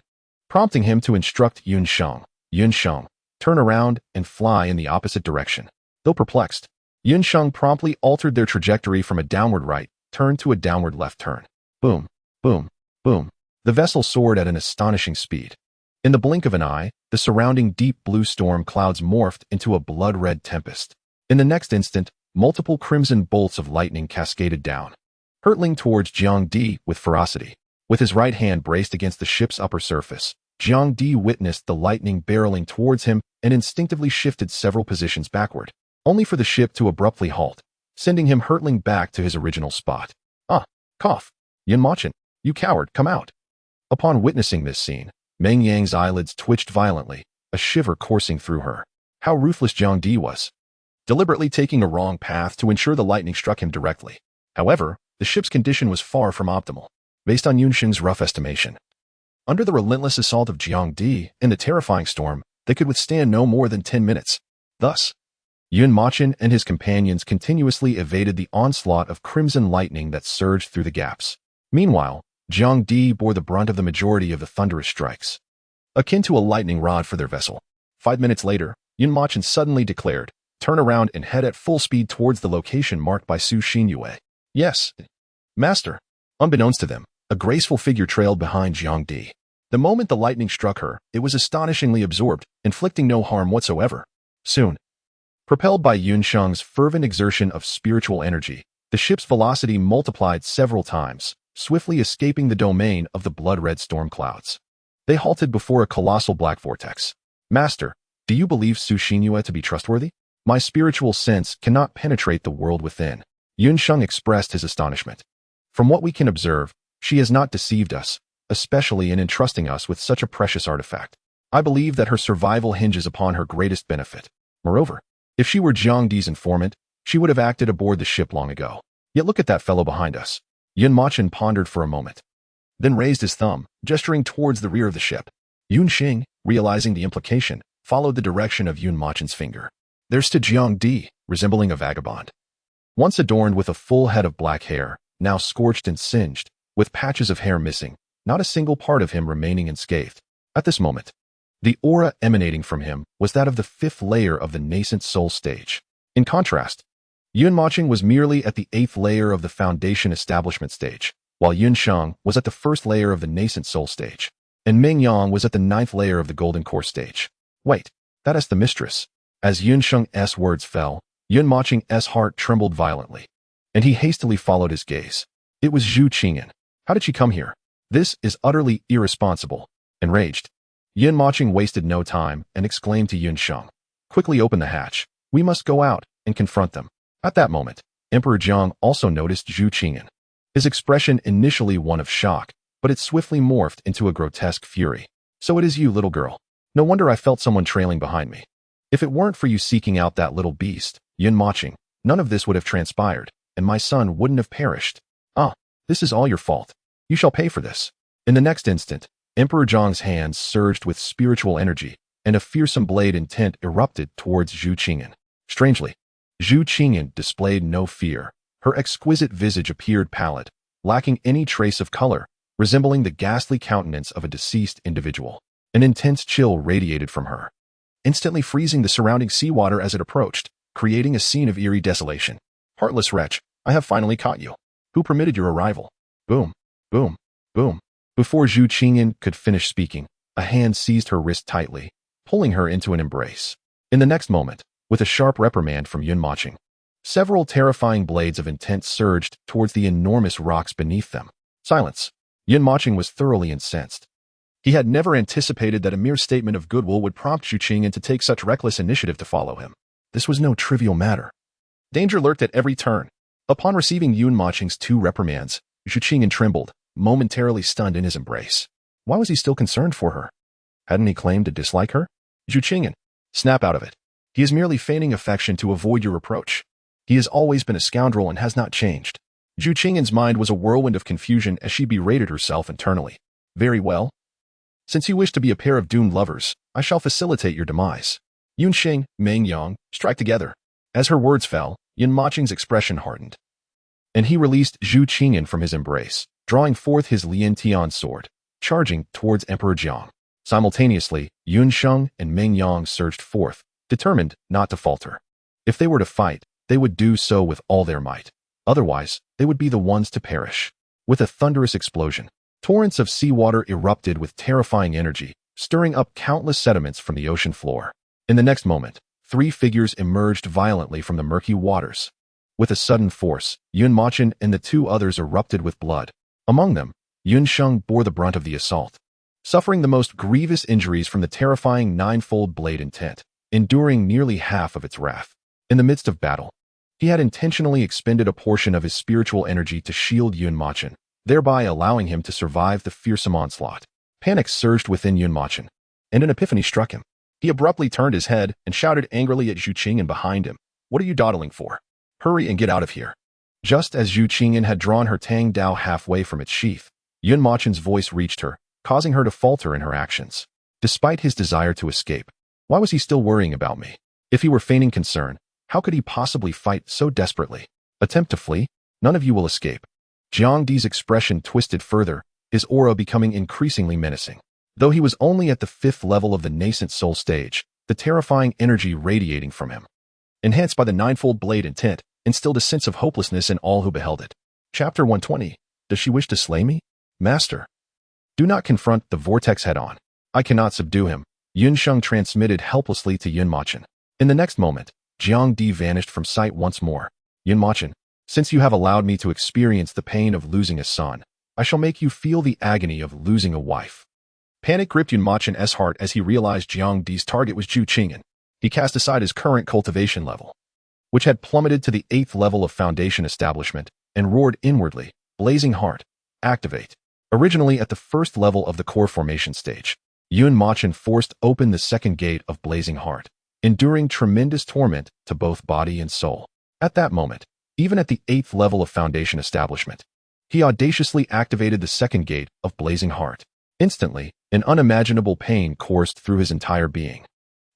prompting him to instruct Yun Sheng. Yun Sheng, turn around and fly in the opposite direction. Though perplexed, Yun Sheng promptly altered their trajectory from a downward right turn to a downward left turn. Boom, boom, boom. The vessel soared at an astonishing speed. In the blink of an eye, the surrounding deep blue storm clouds morphed into a blood-red tempest. In the next instant, multiple crimson bolts of lightning cascaded down, hurtling towards Jiang Di with ferocity. With his right hand braced against the ship's upper surface, Jiang Di witnessed the lightning barreling towards him and instinctively shifted several positions backward, only for the ship to abruptly halt, sending him hurtling back to his original spot. Ah, cough. Yun Mochen, you coward, come out. Upon witnessing this scene, Meng Yang's eyelids twitched violently, a shiver coursing through her. How ruthless Jiang Di was, deliberately taking a wrong path to ensure the lightning struck him directly. However, the ship's condition was far from optimal, based on Yun Sheng's rough estimation. Under the relentless assault of Jiang Di and the terrifying storm, they could withstand no more than 10 minutes. Thus, Yun Mochen and his companions continuously evaded the onslaught of crimson lightning that surged through the gaps. Meanwhile, Jiang Di bore the brunt of the majority of the thunderous strikes, akin to a lightning rod for their vessel. 5 minutes later, Yun Mochen suddenly declared, turn around and head at full speed towards the location marked by Su Xinyue. Yes, master. Unbeknownst to them, a graceful figure trailed behind Jiang Di. The moment the lightning struck her, it was astonishingly absorbed, inflicting no harm whatsoever. Soon, propelled by Yun Sheng's fervent exertion of spiritual energy, the ship's velocity multiplied several times, swiftly escaping the domain of the blood-red storm clouds. They halted before a colossal black vortex. Master, do you believe Su Xinyue to be trustworthy? My spiritual sense cannot penetrate the world within. Yun Sheng expressed his astonishment. From what we can observe, she has not deceived us, especially in entrusting us with such a precious artifact. I believe that her survival hinges upon her greatest benefit. Moreover, if she were Jiang Di's informant, she would have acted aboard the ship long ago. Yet look at that fellow behind us. Yun Mochen pondered for a moment, then raised his thumb, gesturing towards the rear of the ship. Yun Sheng, realizing the implication, followed the direction of Yun Mochen's finger. There stood Jiang Di, resembling a vagabond. Once adorned with a full head of black hair, now scorched and singed, with patches of hair missing, not a single part of him remaining unscathed. At this moment, the aura emanating from him was that of the 5th layer of the nascent soul stage. In contrast, Yun Mochen was merely at the 8th layer of the foundation establishment stage, while Yun Sheng was at the 1st layer of the nascent soul stage, and Meng Yang was at the 9th layer of the golden core stage. Wait, that is the mistress. As Yun Sheng's words fell, Yun Mochen's heart trembled violently, and he hastily followed his gaze. It was Zhu Qingyan. How did she come here? This is utterly irresponsible. Enraged, Yun Mochen wasted no time and exclaimed to Yun Sheng, quickly open the hatch. We must go out and confront them. At that moment, Emperor Jiang also noticed Zhu Qingyan. His expression initially one of shock, but it swiftly morphed into a grotesque fury. So it is you, little girl. No wonder I felt someone trailing behind me. If it weren't for you seeking out that little beast, Yun Mochen, none of this would have transpired, and my son wouldn't have perished. Ah, this is all your fault. You shall pay for this. In the next instant, Emperor Jiang's hands surged with spiritual energy, and a fearsome blade intent erupted towards Zhu Qingyan. Strangely, Zhu Qingyan displayed no fear. Her exquisite visage appeared pallid, lacking any trace of color, resembling the ghastly countenance of a deceased individual. An intense chill radiated from her, instantly freezing the surrounding seawater as it approached, creating a scene of eerie desolation. Heartless wretch, I have finally caught you. Who permitted your arrival? Boom, boom, boom, Before Zhu Qingyan could finish speaking, a hand seized her wrist tightly, pulling her into an embrace. In the next moment, with a sharp reprimand from Yun Mochen, several terrifying blades of intent surged towards the enormous rocks beneath them. Silence. Yun Mochen was thoroughly incensed. He had never anticipated that a mere statement of goodwill would prompt Zhu Qingyan to take such reckless initiative to follow him. This was no trivial matter. Danger lurked at every turn. Upon receiving Yun Mochen's 2 reprimands, Zhu Qingyan trembled, momentarily stunned in his embrace. Why was he still concerned for her? Hadn't he claimed to dislike her? Zhu Qingyan, snap out of it. He is merely feigning affection to avoid your reproach. He has always been a scoundrel and has not changed. Zhu Qingyan's mind was a whirlwind of confusion as she berated herself internally. Very well. Since you wish to be a pair of doomed lovers, I shall facilitate your demise. Yun Xing, Meng Yang, strike together. As her words fell, Yun Mochen's expression hardened, and he released Zhu Qingyan from his embrace, drawing forth his Lian Tian sword, charging towards Emperor Jiang. Simultaneously, Yun Sheng and Meng Yang surged forth, determined not to falter. If they were to fight, they would do so with all their might. Otherwise, they would be the ones to perish. With a thunderous explosion, torrents of seawater erupted with terrifying energy, stirring up countless sediments from the ocean floor. In the next moment, 3 figures emerged violently from the murky waters. With a sudden force, Yun Mochen and the 2 others erupted with blood. Among them, Yun Sheng bore the brunt of the assault, suffering the most grievous injuries from the terrifying 9-fold blade intent, enduring nearly half of its wrath. In the midst of battle, he had intentionally expended a portion of his spiritual energy to shield Yun Mochen, thereby allowing him to survive the fearsome onslaught. Panic surged within Yun Mochen, and an epiphany struck him. He abruptly turned his head and shouted angrily at Zhu Qingyan behind him. What are you dawdling for? Hurry and get out of here. Just as Zhu Qingyan had drawn her Tang Dao halfway from its sheath, Yun Mochen's voice reached her, causing her to falter in her actions. Despite his desire to escape, why was he still worrying about me? If he were feigning concern, how could he possibly fight so desperately? Attempt to flee? None of you will escape. Jiang Di's expression twisted further, his aura becoming increasingly menacing. Though he was only at the 5th level of the nascent soul stage, the terrifying energy radiating from him, enhanced by the 9-fold blade intent, instilled a sense of hopelessness in all who beheld it. Chapter 120. Does she wish to slay me? Master, do not confront the vortex head-on. I cannot subdue him, Yun Sheng transmitted helplessly to Yun Mochen. In the next moment, Jiang Di vanished from sight once more. Yun Mochen, since you have allowed me to experience the pain of losing a son, I shall make you feel the agony of losing a wife. Panic gripped Yun Mochen's heart as he realized Jiang Di's target was Zhu Qingyan. He cast aside his current cultivation level, which had plummeted to the 8th level of foundation establishment, and roared inwardly, Blazing Heart, activate. Originally at the 1st level of the core formation stage, Yun Mochen forced open the 2nd gate of Blazing Heart, enduring tremendous torment to both body and soul. At that moment, even at the 8th level of foundation establishment, he audaciously activated the 2nd gate of Blazing Heart. Instantly, an unimaginable pain coursed through his entire being,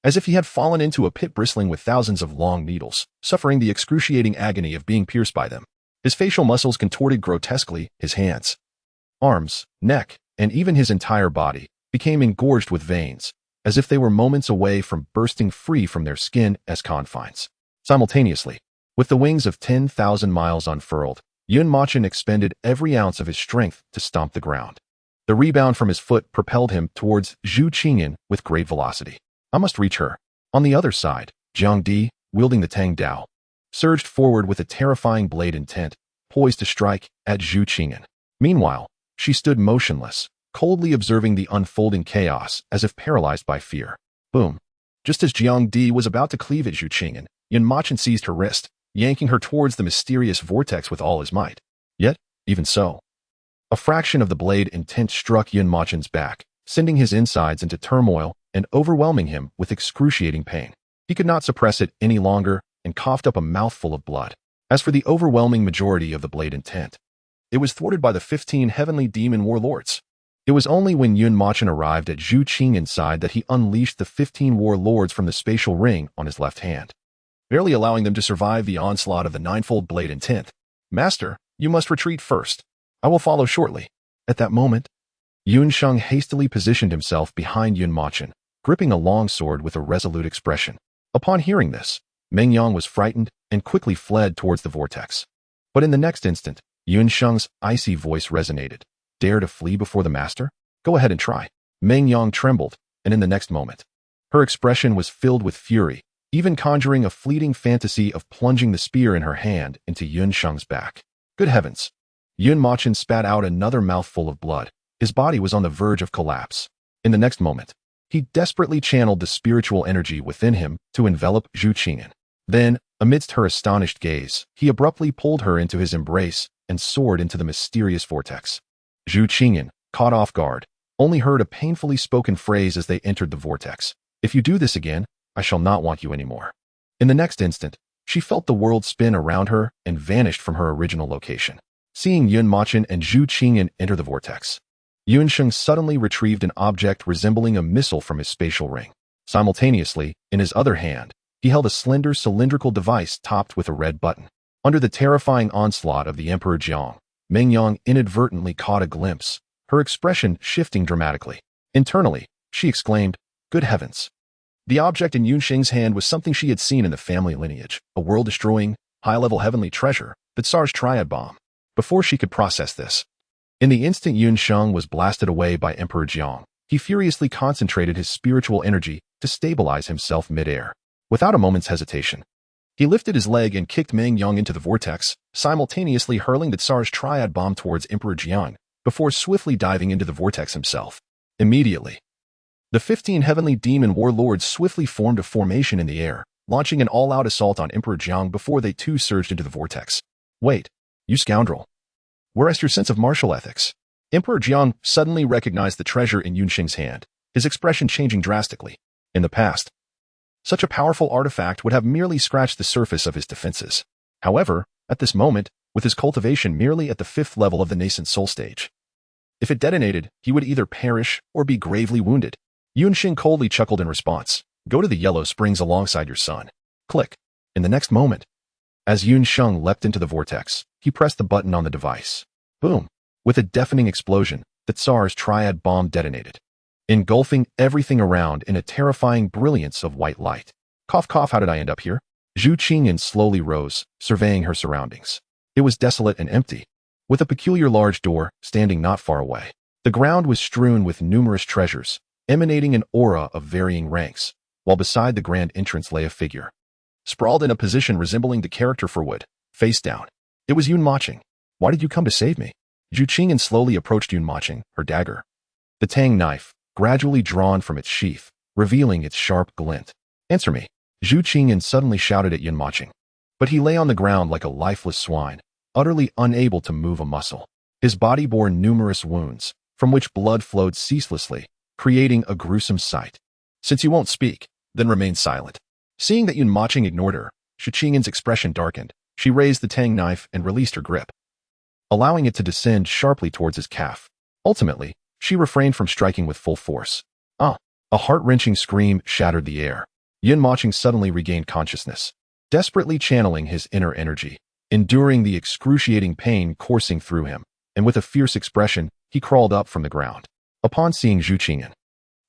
as if he had fallen into a pit bristling with thousands of long needles, suffering the excruciating agony of being pierced by them. His facial muscles contorted grotesquely, his hands, arms, neck, and even his entire body became engorged with veins, as if they were moments away from bursting free from their skin as confines. Simultaneously, with the wings of 10,000 miles unfurled, Yun Mochen expended every ounce of his strength to stomp the ground. The rebound from his foot propelled him towards Zhu Qingyan with great velocity. I must reach her. On the other side, Jiang Di, wielding the Tang Dao, surged forward with a terrifying blade intent, poised to strike at Zhu Qingyan. Meanwhile, she stood motionless, coldly observing the unfolding chaos as if paralyzed by fear. Boom. Just as Jiang Di was about to cleave at Zhu Qingyan, Yun Mochen seized her wrist, yanking her towards the mysterious vortex with all his might. Yet, even so, a fraction of the blade intent struck Yun Mochen's back, sending his insides into turmoil and overwhelming him with excruciating pain. He could not suppress it any longer and coughed up a mouthful of blood. As for the overwhelming majority of the blade intent, it was thwarted by the 15 heavenly demon warlords. It was only when Yun Mochen arrived at Zhu Qingyan's side that he unleashed the 15 warlords from the spatial ring on his left hand, barely allowing them to survive the onslaught of the 9-fold blade intent. Master, you must retreat first. I will follow shortly. At that moment, Yun Sheng hastily positioned himself behind Yun Mochen, gripping a long sword with a resolute expression. Upon hearing this, Meng Yang was frightened and quickly fled towards the vortex. But in the next instant, Yun Sheng's icy voice resonated. Dare to flee before the master? Go ahead and try. Meng Yang trembled, and in the next moment, her expression was filled with fury, even conjuring a fleeting fantasy of plunging the spear in her hand into Yun Sheng's back. Good heavens! Yun Mochen spat out another mouthful of blood. His body was on the verge of collapse. In the next moment, he desperately channeled the spiritual energy within him to envelop Zhu Qingyan. Then, amidst her astonished gaze, he abruptly pulled her into his embrace and soared into the mysterious vortex. Zhu Qingyan, caught off guard, only heard a painfully spoken phrase as they entered the vortex. If you do this again, I shall not want you anymore. In the next instant, she felt the world spin around her and vanished from her original location. Seeing Yun Mochen and Zhu Qingyan enter the vortex, Yun Sheng suddenly retrieved an object resembling a missile from his spatial ring. Simultaneously, in his other hand, he held a slender cylindrical device topped with a red button. Under the terrifying onslaught of the Emperor Jiang, Meng Yang inadvertently caught a glimpse, her expression shifting dramatically. Internally, she exclaimed, "Good heavens!" The object in Yun Sheng's hand was something she had seen in the family lineage, a world-destroying, high-level heavenly treasure, the Tsar's triad bomb. Before she could process this, in the instant Yun Sheng was blasted away by Emperor Jiang, he furiously concentrated his spiritual energy to stabilize himself mid-air. Without a moment's hesitation, he lifted his leg and kicked Meng Yang into the vortex, simultaneously hurling the Tsar's triad bomb towards Emperor Jiang, before swiftly diving into the vortex himself. Immediately, the 15 heavenly demon warlords swiftly formed a formation in the air, launching an all-out assault on Emperor Jiang before they too surged into the vortex. Wait, you scoundrel. Where is your sense of martial ethics? Emperor Jiang suddenly recognized the treasure in Yun Sheng's hand, his expression changing drastically. In the past, such a powerful artifact would have merely scratched the surface of his defenses. However, at this moment, with his cultivation merely at the 5th level of the nascent soul stage, if it detonated, he would either perish or be gravely wounded. Yun Sheng coldly chuckled in response. Go to the yellow springs alongside your son. Click. In the next moment, as Yun Sheng leapt into the vortex, he pressed the button on the device. Boom! With a deafening explosion, the Tsar's triad bomb detonated, engulfing everything around in a terrifying brilliance of white light. Cough cough, how did I end up here? Zhu Qingyan slowly rose, surveying her surroundings. It was desolate and empty, with a peculiar large door standing not far away. The ground was strewn with numerous treasures, emanating an aura of varying ranks, while beside the grand entrance lay a figure, sprawled in a position resembling the character for wood, face down. It was Yun Mochen. Why did you come to save me? Zhu Qingyan slowly approached Yun Mochen, her dagger, the tang knife, gradually drawn from its sheath, revealing its sharp glint. Answer me. Zhu Qingyan suddenly shouted at Yun Mochen, but he lay on the ground like a lifeless swine, utterly unable to move a muscle. His body bore numerous wounds, from which blood flowed ceaselessly, creating a gruesome sight. Since you won't speak, then remain silent. Seeing that Yun Mochen ignored her, Zhu Qingyan's expression darkened. She raised the tang knife and released her grip, allowing it to descend sharply towards his calf. Ultimately, she refrained from striking with full force. Ah! A heart-wrenching scream shattered the air. Yun Mochen suddenly regained consciousness, desperately channeling his inner energy, enduring the excruciating pain coursing through him, and with a fierce expression, he crawled up from the ground. Upon seeing Zhu Qingyan,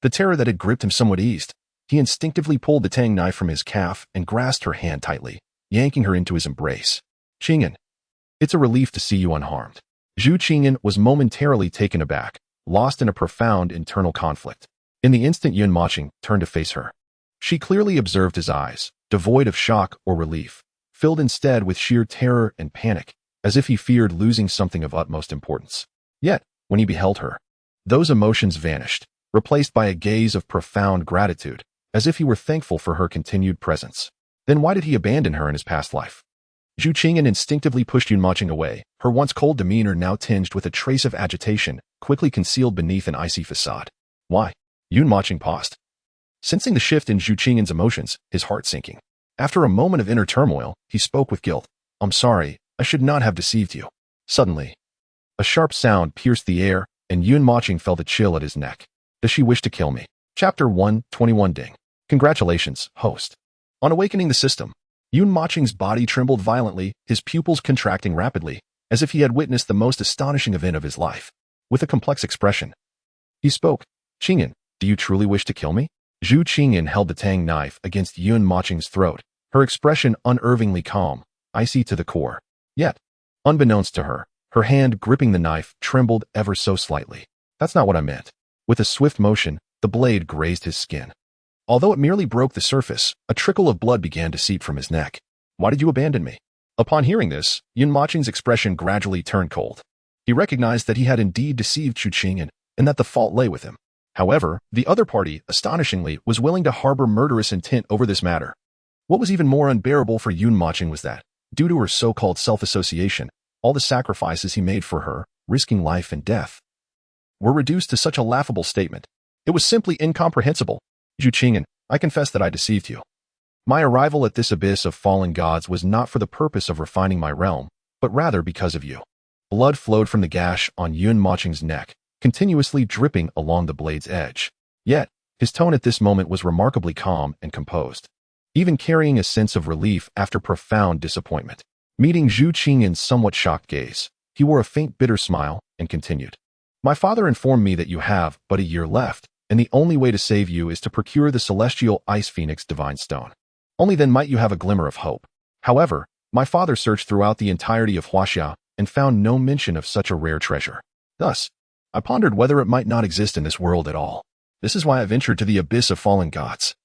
the terror that had gripped him somewhat eased. He instinctively pulled the tang knife from his calf and grasped her hand tightly, yanking her into his embrace. Qingyan, it's a relief to see you unharmed. Zhu Qingyan was momentarily taken aback, lost in a profound internal conflict. In the instant Yun Mochen turned to face her, she clearly observed his eyes, devoid of shock or relief, filled instead with sheer terror and panic, as if he feared losing something of utmost importance. Yet, when he beheld her, those emotions vanished, replaced by a gaze of profound gratitude, as if he were thankful for her continued presence. Then why did he abandon her in his past life? Zhu Qingyan instinctively pushed Yun Mochen away, her once cold demeanor now tinged with a trace of agitation, quickly concealed beneath an icy facade. Why? Yun Mochen paused, sensing the shift in Zhu Qingyan's emotions, his heart sinking. After a moment of inner turmoil, he spoke with guilt. I'm sorry, I should not have deceived you. Suddenly, a sharp sound pierced the air, and Yun Mochen felt a chill at his neck. Does she wish to kill me? Chapter 121 Ding. Congratulations, host. On awakening the system, Yun Mochen's body trembled violently, his pupils contracting rapidly, as if he had witnessed the most astonishing event of his life. With a complex expression, he spoke. Qingyan, do you truly wish to kill me? Zhu Qingyan held the tang knife against Yun Mochen's throat, her expression unervingly calm, icy to the core. Yet, unbeknownst to her, Her hand gripping the knife trembled ever so slightly. That's not what I meant. With a swift motion, the blade grazed his skin. Although it merely broke the surface, a trickle of blood began to seep from his neck. Why did you abandon me? Upon hearing this, Yun Mochen's expression gradually turned cold. He recognized that he had indeed deceived Zhu Qingyan and that the fault lay with him. However, the other party, astonishingly, was willing to harbor murderous intent over this matter. What was even more unbearable for Yun Mochen was that, due to her so-called self-association, all the sacrifices he made for her, risking life and death, were reduced to such a laughable statement. It was simply incomprehensible. Zhu Qingyan, I confess that I deceived you. My arrival at this abyss of fallen gods was not for the purpose of refining my realm, but rather because of you. Blood flowed from the gash on Yun Mochen's neck, continuously dripping along the blade's edge. Yet, his tone at this moment was remarkably calm and composed, even carrying a sense of relief after profound disappointment. Meeting Zhu Qingyan's somewhat shocked gaze, he wore a faint bitter smile and continued. My father informed me that you have but a year left, and the only way to save you is to procure the celestial ice phoenix divine stone. Only then might you have a glimmer of hope. However, my father searched throughout the entirety of Huaxia and found no mention of such a rare treasure. Thus, I pondered whether it might not exist in this world at all. This is why I ventured to the abyss of fallen gods.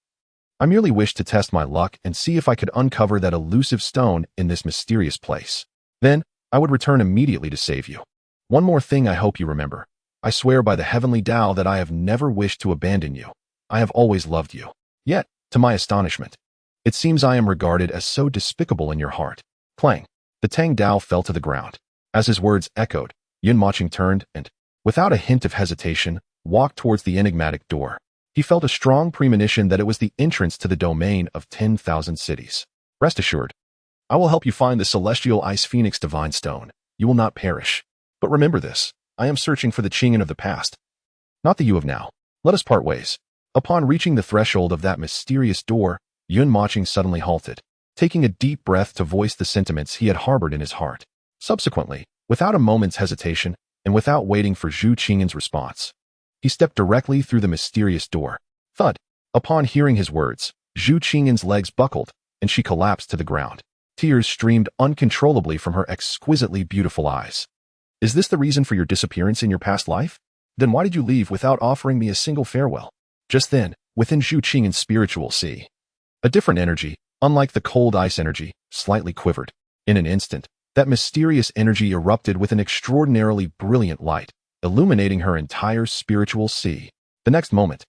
I merely wished to test my luck and see if I could uncover that elusive stone in this mysterious place. Then, I would return immediately to save you. One more thing I hope you remember. I swear by the heavenly Tao that I have never wished to abandon you. I have always loved you. Yet, to my astonishment, it seems I am regarded as so despicable in your heart. Clang. The Tang Dao fell to the ground. As his words echoed, Yun Mochen turned and, without a hint of hesitation, walked towards the enigmatic door. He felt a strong premonition that it was the entrance to the domain of 10,000 cities. Rest assured, I will help you find the celestial ice phoenix divine stone. You will not perish. But remember this, I am searching for the Qingyan of the past, not the you of now. Let us part ways. Upon reaching the threshold of that mysterious door, Yun Mochen suddenly halted, taking a deep breath to voice the sentiments he had harbored in his heart. Subsequently, without a moment's hesitation, and without waiting for Zhu Qingyan's response, he stepped directly through the mysterious door. Thud! Upon hearing his words, Zhu Qingyan's legs buckled, and she collapsed to the ground. Tears streamed uncontrollably from her exquisitely beautiful eyes. Is this the reason for your disappearance in your past life? Then why did you leave without offering me a single farewell? Just then, within Zhu Qingyan's spiritual sea, a different energy, unlike the cold ice energy, slightly quivered. In an instant, that mysterious energy erupted with an extraordinarily brilliant light, illuminating her entire spiritual sea. The next moment,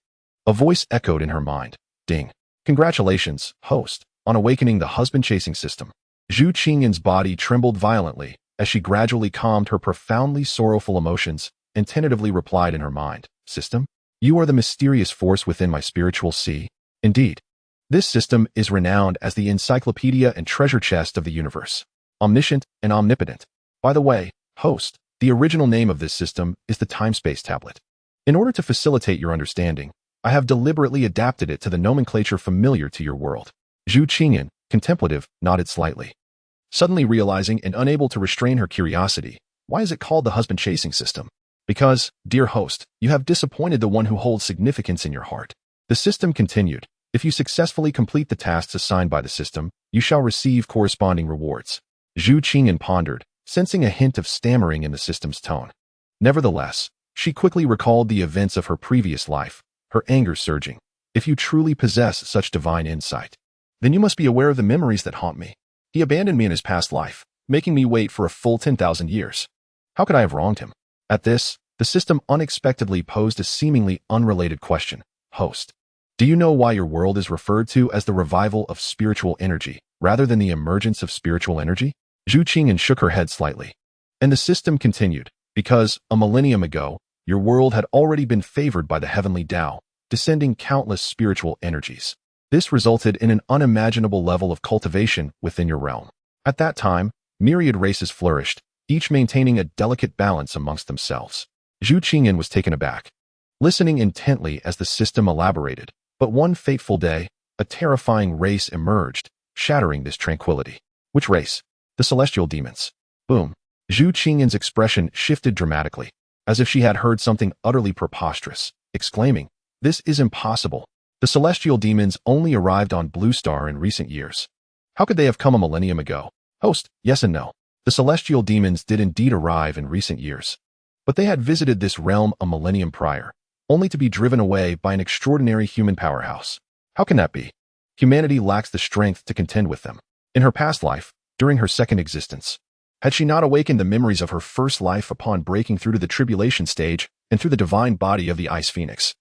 a voice echoed in her mind. Ding. Congratulations, host, on awakening the husband-chasing system. Zhu Qingyan's body trembled violently as she gradually calmed her profoundly sorrowful emotions and tentatively replied in her mind, System, you are the mysterious force within my spiritual sea. Indeed, this system is renowned as the encyclopedia and treasure chest of the universe, omniscient and omnipotent. By the way, host, the original name of this system is the time-space tablet. In order to facilitate your understanding, I have deliberately adapted it to the nomenclature familiar to your world. Zhu Qingyan, contemplative, nodded slightly, suddenly realizing and unable to restrain her curiosity. Why is it called the husband-chasing system? Because, dear host, you have disappointed the one who holds significance in your heart. The system continued. If you successfully complete the tasks assigned by the system, you shall receive corresponding rewards. Zhu Qingyan pondered, sensing a hint of stammering in the system's tone. Nevertheless, she quickly recalled the events of her previous life, her anger surging. If you truly possess such divine insight, then you must be aware of the memories that haunt me. He abandoned me in his past life, making me wait for a full 10,000 years. How could I have wronged him? At this, the system unexpectedly posed a seemingly unrelated question. Host, do you know why your world is referred to as the revival of spiritual energy, rather than the emergence of spiritual energy? Zhu Qingyan shook her head slightly. And the system continued, because, a millennium ago, your world had already been favored by the heavenly Tao, descending countless spiritual energies. This resulted in an unimaginable level of cultivation within your realm. At that time, myriad races flourished, each maintaining a delicate balance amongst themselves. Zhu Qingyan was taken aback, listening intently as the system elaborated. But one fateful day, a terrifying race emerged, shattering this tranquility. Which race? The celestial demons. Boom. Zhu Qingyan's expression shifted dramatically, as if she had heard something utterly preposterous, exclaiming, This is impossible. The celestial demons only arrived on Blue Star in recent years. How could they have come a millennium ago? Host, yes and no. The celestial demons did indeed arrive in recent years, but they had visited this realm a millennium prior, only to be driven away by an extraordinary human powerhouse. How can that be? Humanity lacks the strength to contend with them. In her past life, during her second existence, had she not awakened the memories of her first life upon breaking through to the tribulation stage and through the divine body of the Ice Phoenix?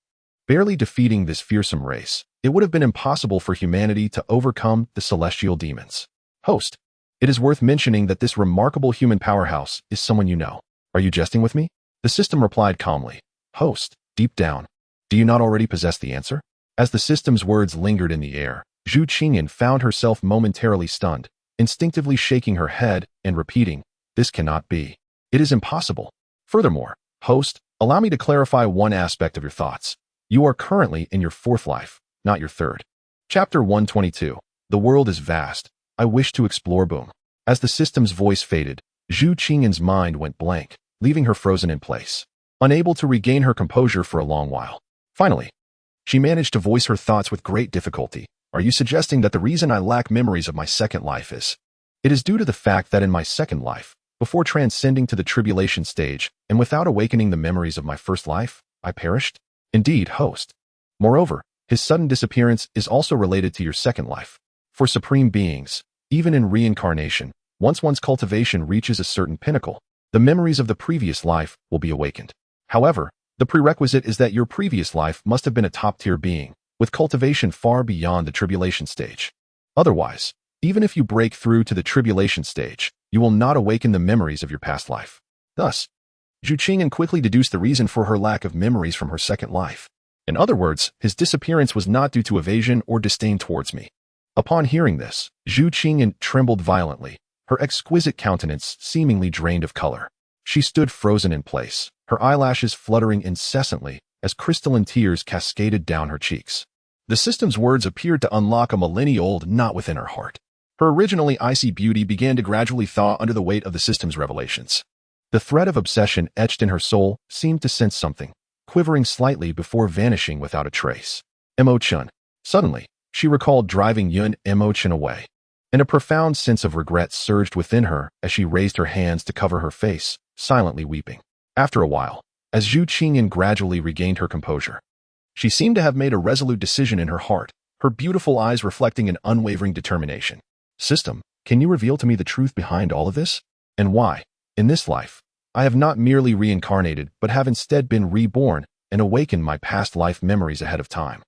Barely defeating this fearsome race, it would have been impossible for humanity to overcome the celestial demons. Host, it is worth mentioning that this remarkable human powerhouse is someone you know. Are you jesting with me? The system replied calmly. Host, deep down, do you not already possess the answer? As the system's words lingered in the air, Zhu Qingyan found herself momentarily stunned, instinctively shaking her head and repeating, this cannot be. It is impossible. Furthermore, host, allow me to clarify one aspect of your thoughts. You are currently in your fourth life, not your third. Chapter 122. The world is vast. I wish to explore. Boom. As the system's voice faded, Zhu Qingyan's mind went blank, leaving her frozen in place, unable to regain her composure for a long while. Finally, she managed to voice her thoughts with great difficulty. Are you suggesting that the reason I lack memories of my second life is? It is due to the fact that in my second life, before transcending to the tribulation stage and without awakening the memories of my first life, I perished? Indeed, host. Moreover, his sudden disappearance is also related to your second life. For supreme beings, even in reincarnation, once one's cultivation reaches a certain pinnacle, the memories of the previous life will be awakened. However, the prerequisite is that your previous life must have been a top-tier being, with cultivation far beyond the tribulation stage. Otherwise, even if you break through to the tribulation stage, you will not awaken the memories of your past life. Thus, Zhu Qingyan quickly deduced the reason for her lack of memories from her second life. In other words, his disappearance was not due to evasion or disdain towards me. Upon hearing this, Zhu Qingyan trembled violently, her exquisite countenance seemingly drained of color. She stood frozen in place, her eyelashes fluttering incessantly as crystalline tears cascaded down her cheeks. The system's words appeared to unlock a millennia-old knot within her heart. Her originally icy beauty began to gradually thaw under the weight of the system's revelations. The thread of obsession etched in her soul seemed to sense something, quivering slightly before vanishing without a trace. Mochen. Suddenly, she recalled driving Mochen away, and a profound sense of regret surged within her as she raised her hands to cover her face, silently weeping. After a while, as Zhu Qingyan gradually regained her composure, she seemed to have made a resolute decision in her heart, her beautiful eyes reflecting an unwavering determination. System, can you reveal to me the truth behind all of this? And why, in this life, I have not merely reincarnated but have instead been reborn and awakened my past life memories ahead of time?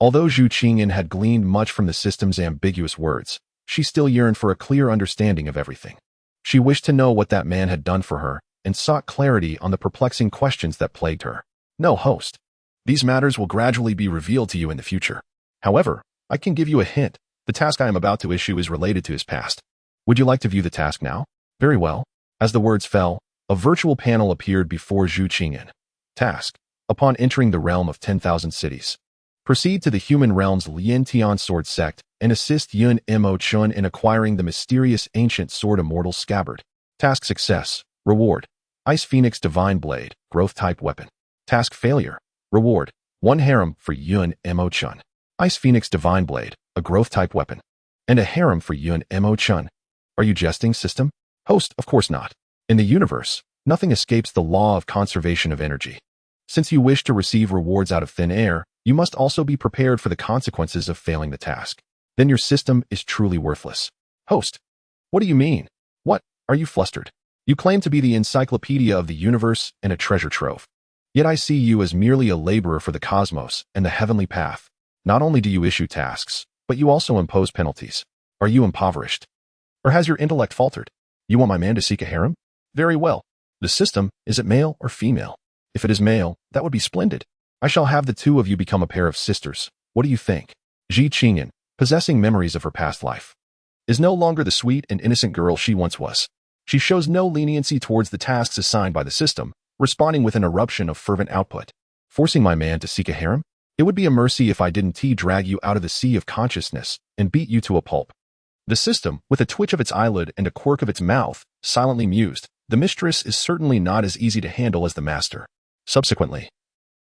Although Zhu Qingyan had gleaned much from the system's ambiguous words, she still yearned for a clear understanding of everything. She wished to know what that man had done for her and sought clarity on the perplexing questions that plagued her. No, host. These matters will gradually be revealed to you in the future. However, I can give you a hint. The task I am about to issue is related to his past. Would you like to view the task now? Very well. As the words fell, a virtual panel appeared before Zhu Qingyan. Task. Upon entering the realm of 10,000 cities, proceed to the human realm's Lien Tian sword sect and assist Yun Mochen in acquiring the mysterious ancient sword immortal scabbard. Task success. Reward. Ice Phoenix Divine Blade, growth type weapon. Task failure. Reward. 1 harem for Yun Mochen. Ice Phoenix Divine Blade, a growth type weapon. And a harem for Yun Mochen. Are you jesting, system? Host, of course not. In the universe, nothing escapes the law of conservation of energy. Since you wish to receive rewards out of thin air, you must also be prepared for the consequences of failing the task. Then your system is truly worthless. Host, what do you mean? What, are you flustered? You claim to be the encyclopedia of the universe and a treasure trove. Yet I see you as merely a laborer for the cosmos and the heavenly path. Not only do you issue tasks, but you also impose penalties. Are you impoverished? Or has your intellect faltered? You want my man to seek a harem? Very well. The system, is it male or female? If it is male, that would be splendid. I shall have the two of you become a pair of sisters. What do you think? Zhu Qingyan, possessing memories of her past life, is no longer the sweet and innocent girl she once was. She shows no leniency towards the tasks assigned by the system, responding with an eruption of fervent output. Forcing my man to seek a harem? It would be a mercy if I didn't drag you out of the sea of consciousness and beat you to a pulp. The system, with a twitch of its eyelid and a quirk of its mouth, silently mused, the mistress is certainly not as easy to handle as the master. Subsequently,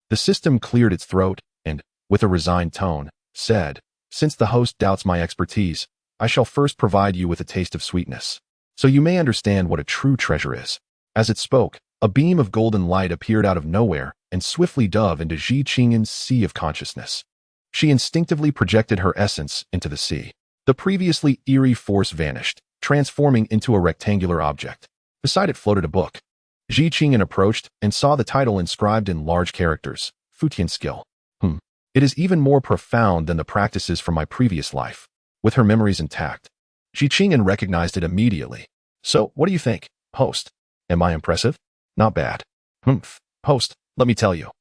the system cleared its throat and, with a resigned tone, said, since the host doubts my expertise, I shall first provide you with a taste of sweetness. so you may understand what a true treasure is. As it spoke, a beam of golden light appeared out of nowhere and swiftly dove into Zhi Qingyan's sea of consciousness. She instinctively projected her essence into the sea. The previously eerie force vanished, transforming into a rectangular object. Beside it floated a book. Zhi Qingyan approached and saw the title inscribed in large characters, Futian Skill. It is even more profound than the practices from my previous life. With her memories intact, Zhi Qingyan recognized it immediately. So, what do you think, host? Am I impressive? Not bad. Host, let me tell you.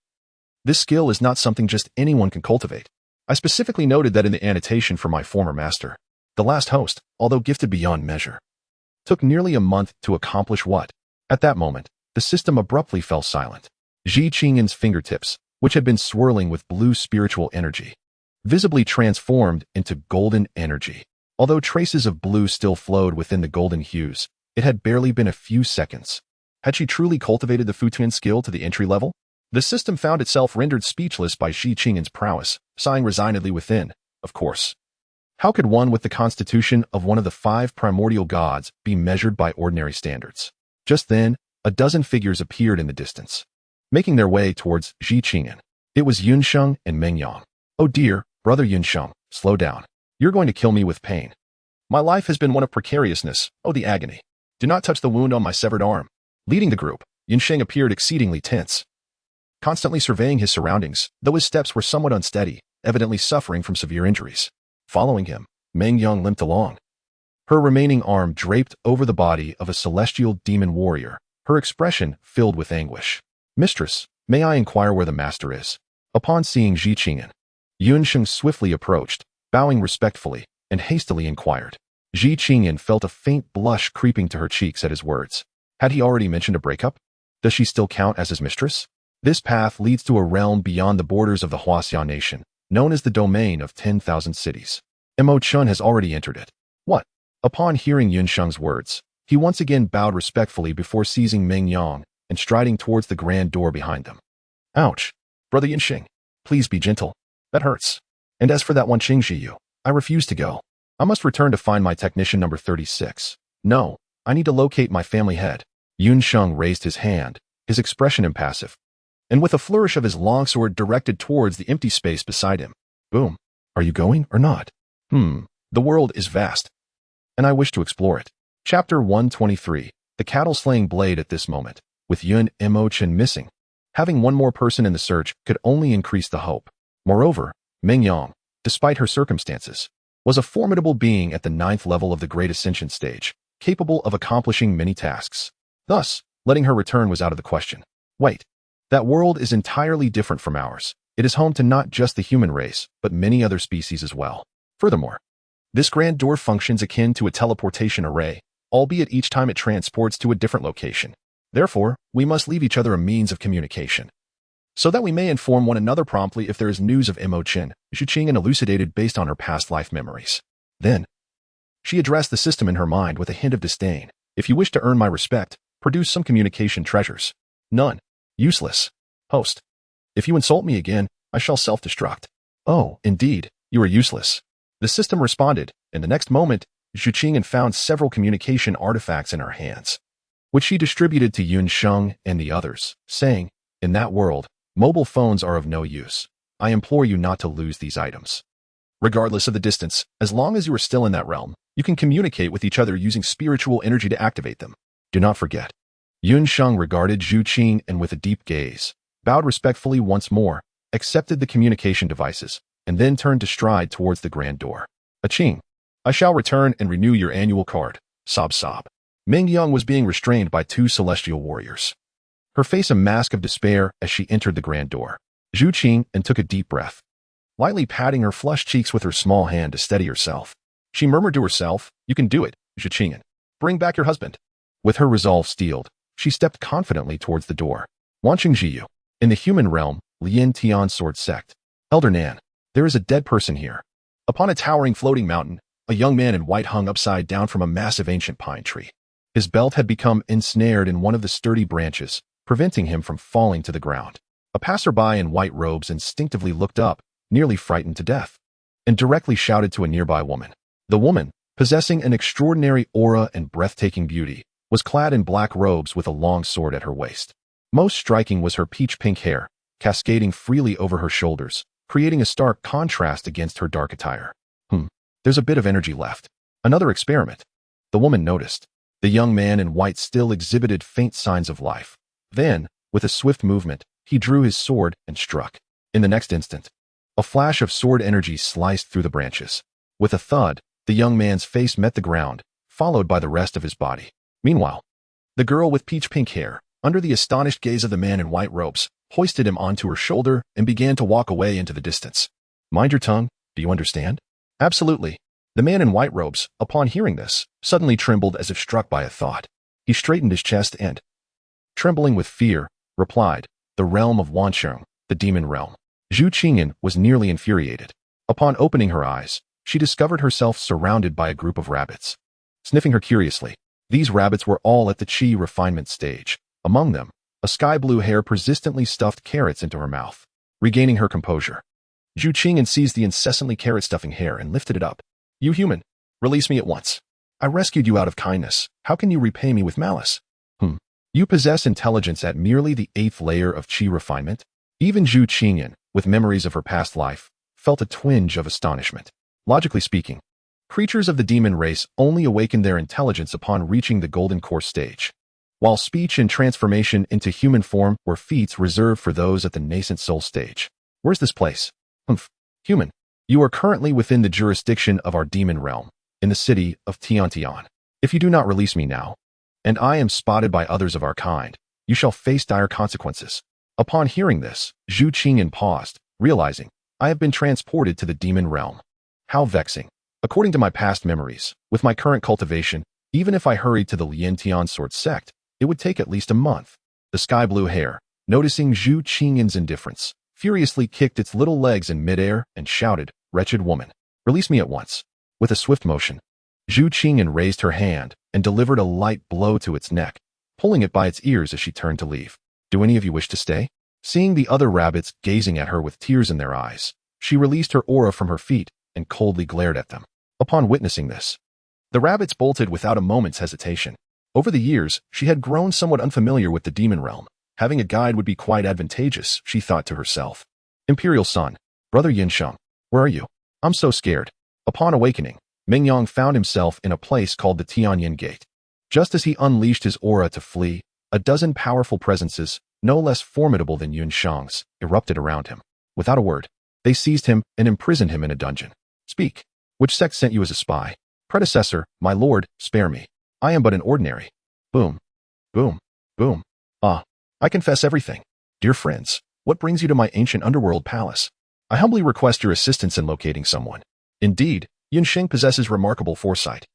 This skill is not something just anyone can cultivate. I specifically noted that in the annotation for my former master. The last host, although gifted beyond measure, took nearly a month to accomplish what? At that moment, the system abruptly fell silent. Zhi Qingyan's fingertips, which had been swirling with blue spiritual energy, visibly transformed into golden energy. Although traces of blue still flowed within the golden hues, it had barely been a few seconds. Had she truly cultivated the Futian skill to the entry level? The system found itself rendered speechless by Zhi Qingyan's prowess, sighing resignedly within, of course. How could one with the constitution of one of the 5 primordial gods be measured by ordinary standards? Just then, a dozen figures appeared in the distance, making their way towards Zhi Qingyan. It was Yunsheng and Mengyang. Oh dear, brother Yunsheng, slow down. You're going to kill me with pain. My life has been one of precariousness, oh the agony. Do not touch the wound on my severed arm. Leading the group, Yunsheng appeared exceedingly tense, constantly surveying his surroundings, though his steps were somewhat unsteady, evidently suffering from severe injuries. Following him, Mengyang limped along, her remaining arm draped over the body of a celestial demon warrior, her expression filled with anguish. Mistress, may I inquire where the master is? Upon seeing Zhi Qingyan, Yunsheng swiftly approached, bowing respectfully, and hastily inquired. Zhi Qingyan felt a faint blush creeping to her cheeks at his words. Had he already mentioned a breakup? Does she still count as his mistress? This path leads to a realm beyond the borders of the Huaxia nation, known as the domain of 10,000 cities. Mochen has already entered it. What? Upon hearing Yunsheng's words, he once again bowed respectfully before seizing Mengyang and striding towards the grand door behind them. Ouch. Brother Yunsheng, please be gentle. That hurts. And as for that one Qingzhiyu, I refuse to go. I must return to find my technician number 36. No, I need to locate my family head. Yunsheng raised his hand, his expression impassive, and with a flourish of his longsword directed towards the empty space beside him. Boom. Are you going or not? The world is vast, and I wish to explore it. Chapter 123. The cattle-slaying blade. At this moment, with Yun Mochen missing, having one more person in the search could only increase the hope. Moreover, Mengyang, despite her circumstances, was a formidable being at the 9th level of the Great Ascension stage, capable of accomplishing many tasks. Thus, letting her return was out of the question. Wait. That world is entirely different from ours. It is home to not just the human race, but many other species as well. Furthermore, this grand door functions akin to a teleportation array, albeit each time it transports to a different location. Therefore, we must leave each other a means of communication, so that we may inform one another promptly if there is news of Mochen, Zhi Qingyan elucidated based on her past life memories. Then, she addressed the system in her mind with a hint of disdain. If you wish to earn my respect, produce some communication treasures. None. Useless. Host. If you insult me again, I shall self-destruct. Oh, indeed, you are useless. The system responded, and the next moment, Zhi Qingyan found several communication artifacts in her hands, which she distributed to Yunsheng and the others, saying, in that world, mobile phones are of no use. I implore you not to lose these items. Regardless of the distance, as long as you are still in that realm, you can communicate with each other using spiritual energy to activate them. Do not forget. Yunsheng regarded Zhu Qing and with a deep gaze, bowed respectfully once more, accepted the communication devices, and then turned to stride towards the grand door. Qing, I shall return and renew your annual card. Sob sob. Mengyang was being restrained by 2 celestial warriors, her face a mask of despair as she entered the grand door. Zhu Qing and took a deep breath, lightly patting her flushed cheeks with her small hand to steady herself. She murmured to herself, you can do it, Zhi Qingyan. Bring back your husband. With her resolve steeled, she stepped confidently towards the door. Wanqing Jiyu. In the human realm, Lian Tian Sword Sect. Elder Nan, there is a dead person here. Upon a towering floating mountain, a young man in white hung upside down from a massive ancient pine tree. His belt had become ensnared in one of the sturdy branches, preventing him from falling to the ground. A passerby in white robes instinctively looked up, nearly frightened to death, and directly shouted to a nearby woman. The woman, possessing an extraordinary aura and breathtaking beauty, was clad in black robes with a long sword at her waist. Most striking was her peach-pink hair, cascading freely over her shoulders, creating a stark contrast against her dark attire. There's a bit of energy left. Another experiment. The woman noticed. The young man in white still exhibited faint signs of life. Then, with a swift movement, he drew his sword and struck. In the next instant, a flash of sword energy sliced through the branches. With a thud, the young man's face met the ground, followed by the rest of his body. Meanwhile, the girl with peach-pink hair, under the astonished gaze of the man in white robes, hoisted him onto her shoulder and began to walk away into the distance. Mind your tongue, do you understand? Absolutely. The man in white robes, upon hearing this, suddenly trembled as if struck by a thought. He straightened his chest and, trembling with fear, replied, "The realm of Wansheng, the demon realm." Zhu Qingyan was nearly infuriated. Upon opening her eyes, she discovered herself surrounded by a group of rabbits. Sniffing her curiously, these rabbits were all at the qi refinement stage. Among them, a sky-blue hare persistently stuffed carrots into her mouth. Regaining her composure, Zhu Qingyan seized the incessantly carrot-stuffing hare and lifted it up. "You human, release me at once. I rescued you out of kindness. How can you repay me with malice?" You possess intelligence at merely the 8th layer of qi refinement? Even Zhu Qingyan, with memories of her past life, felt a twinge of astonishment. Logically speaking, creatures of the demon race only awaken their intelligence upon reaching the golden core stage, while speech and transformation into human form were feats reserved for those at the nascent soul stage. Where's this place? Human. You are currently within the jurisdiction of our demon realm, in the city of Tiantian. If you do not release me now, and I am spotted by others of our kind, you shall face dire consequences. Upon hearing this, Zhu Qingyan paused, realizing, I have been transported to the demon realm. How vexing. According to my past memories, with my current cultivation, even if I hurried to the Liantian sword sect, it would take at least a month. The sky-blue hare, noticing Zhu Qingyan's indifference, furiously kicked its little legs in midair and shouted, "Wretched woman, release me at once." With a swift motion, Zhu Qingyan raised her hand and delivered a light blow to its neck, pulling it by its ears as she turned to leave. "Do any of you wish to stay?" Seeing the other rabbits gazing at her with tears in their eyes, she released her aura from her feet and coldly glared at them. Upon witnessing this, the rabbits bolted without a moment's hesitation. Over the years, she had grown somewhat unfamiliar with the demon realm. Having a guide would be quite advantageous, she thought to herself. "Imperial son, brother Yinsheng, where are you? I'm so scared." Upon awakening, Mingyang found himself in a place called the Tianyin Gate. Just as he unleashed his aura to flee, a dozen powerful presences, no less formidable than Yunsheng's, erupted around him. Without a word, they seized him and imprisoned him in a dungeon. "Speak. Which sect sent you as a spy?" "Predecessor, my lord, spare me. I am but an ordinary." Boom. Boom. Boom. I confess everything. "Dear friends, what brings you to my ancient underworld palace? I humbly request your assistance in locating someone." Indeed, Yunsheng possesses remarkable foresight.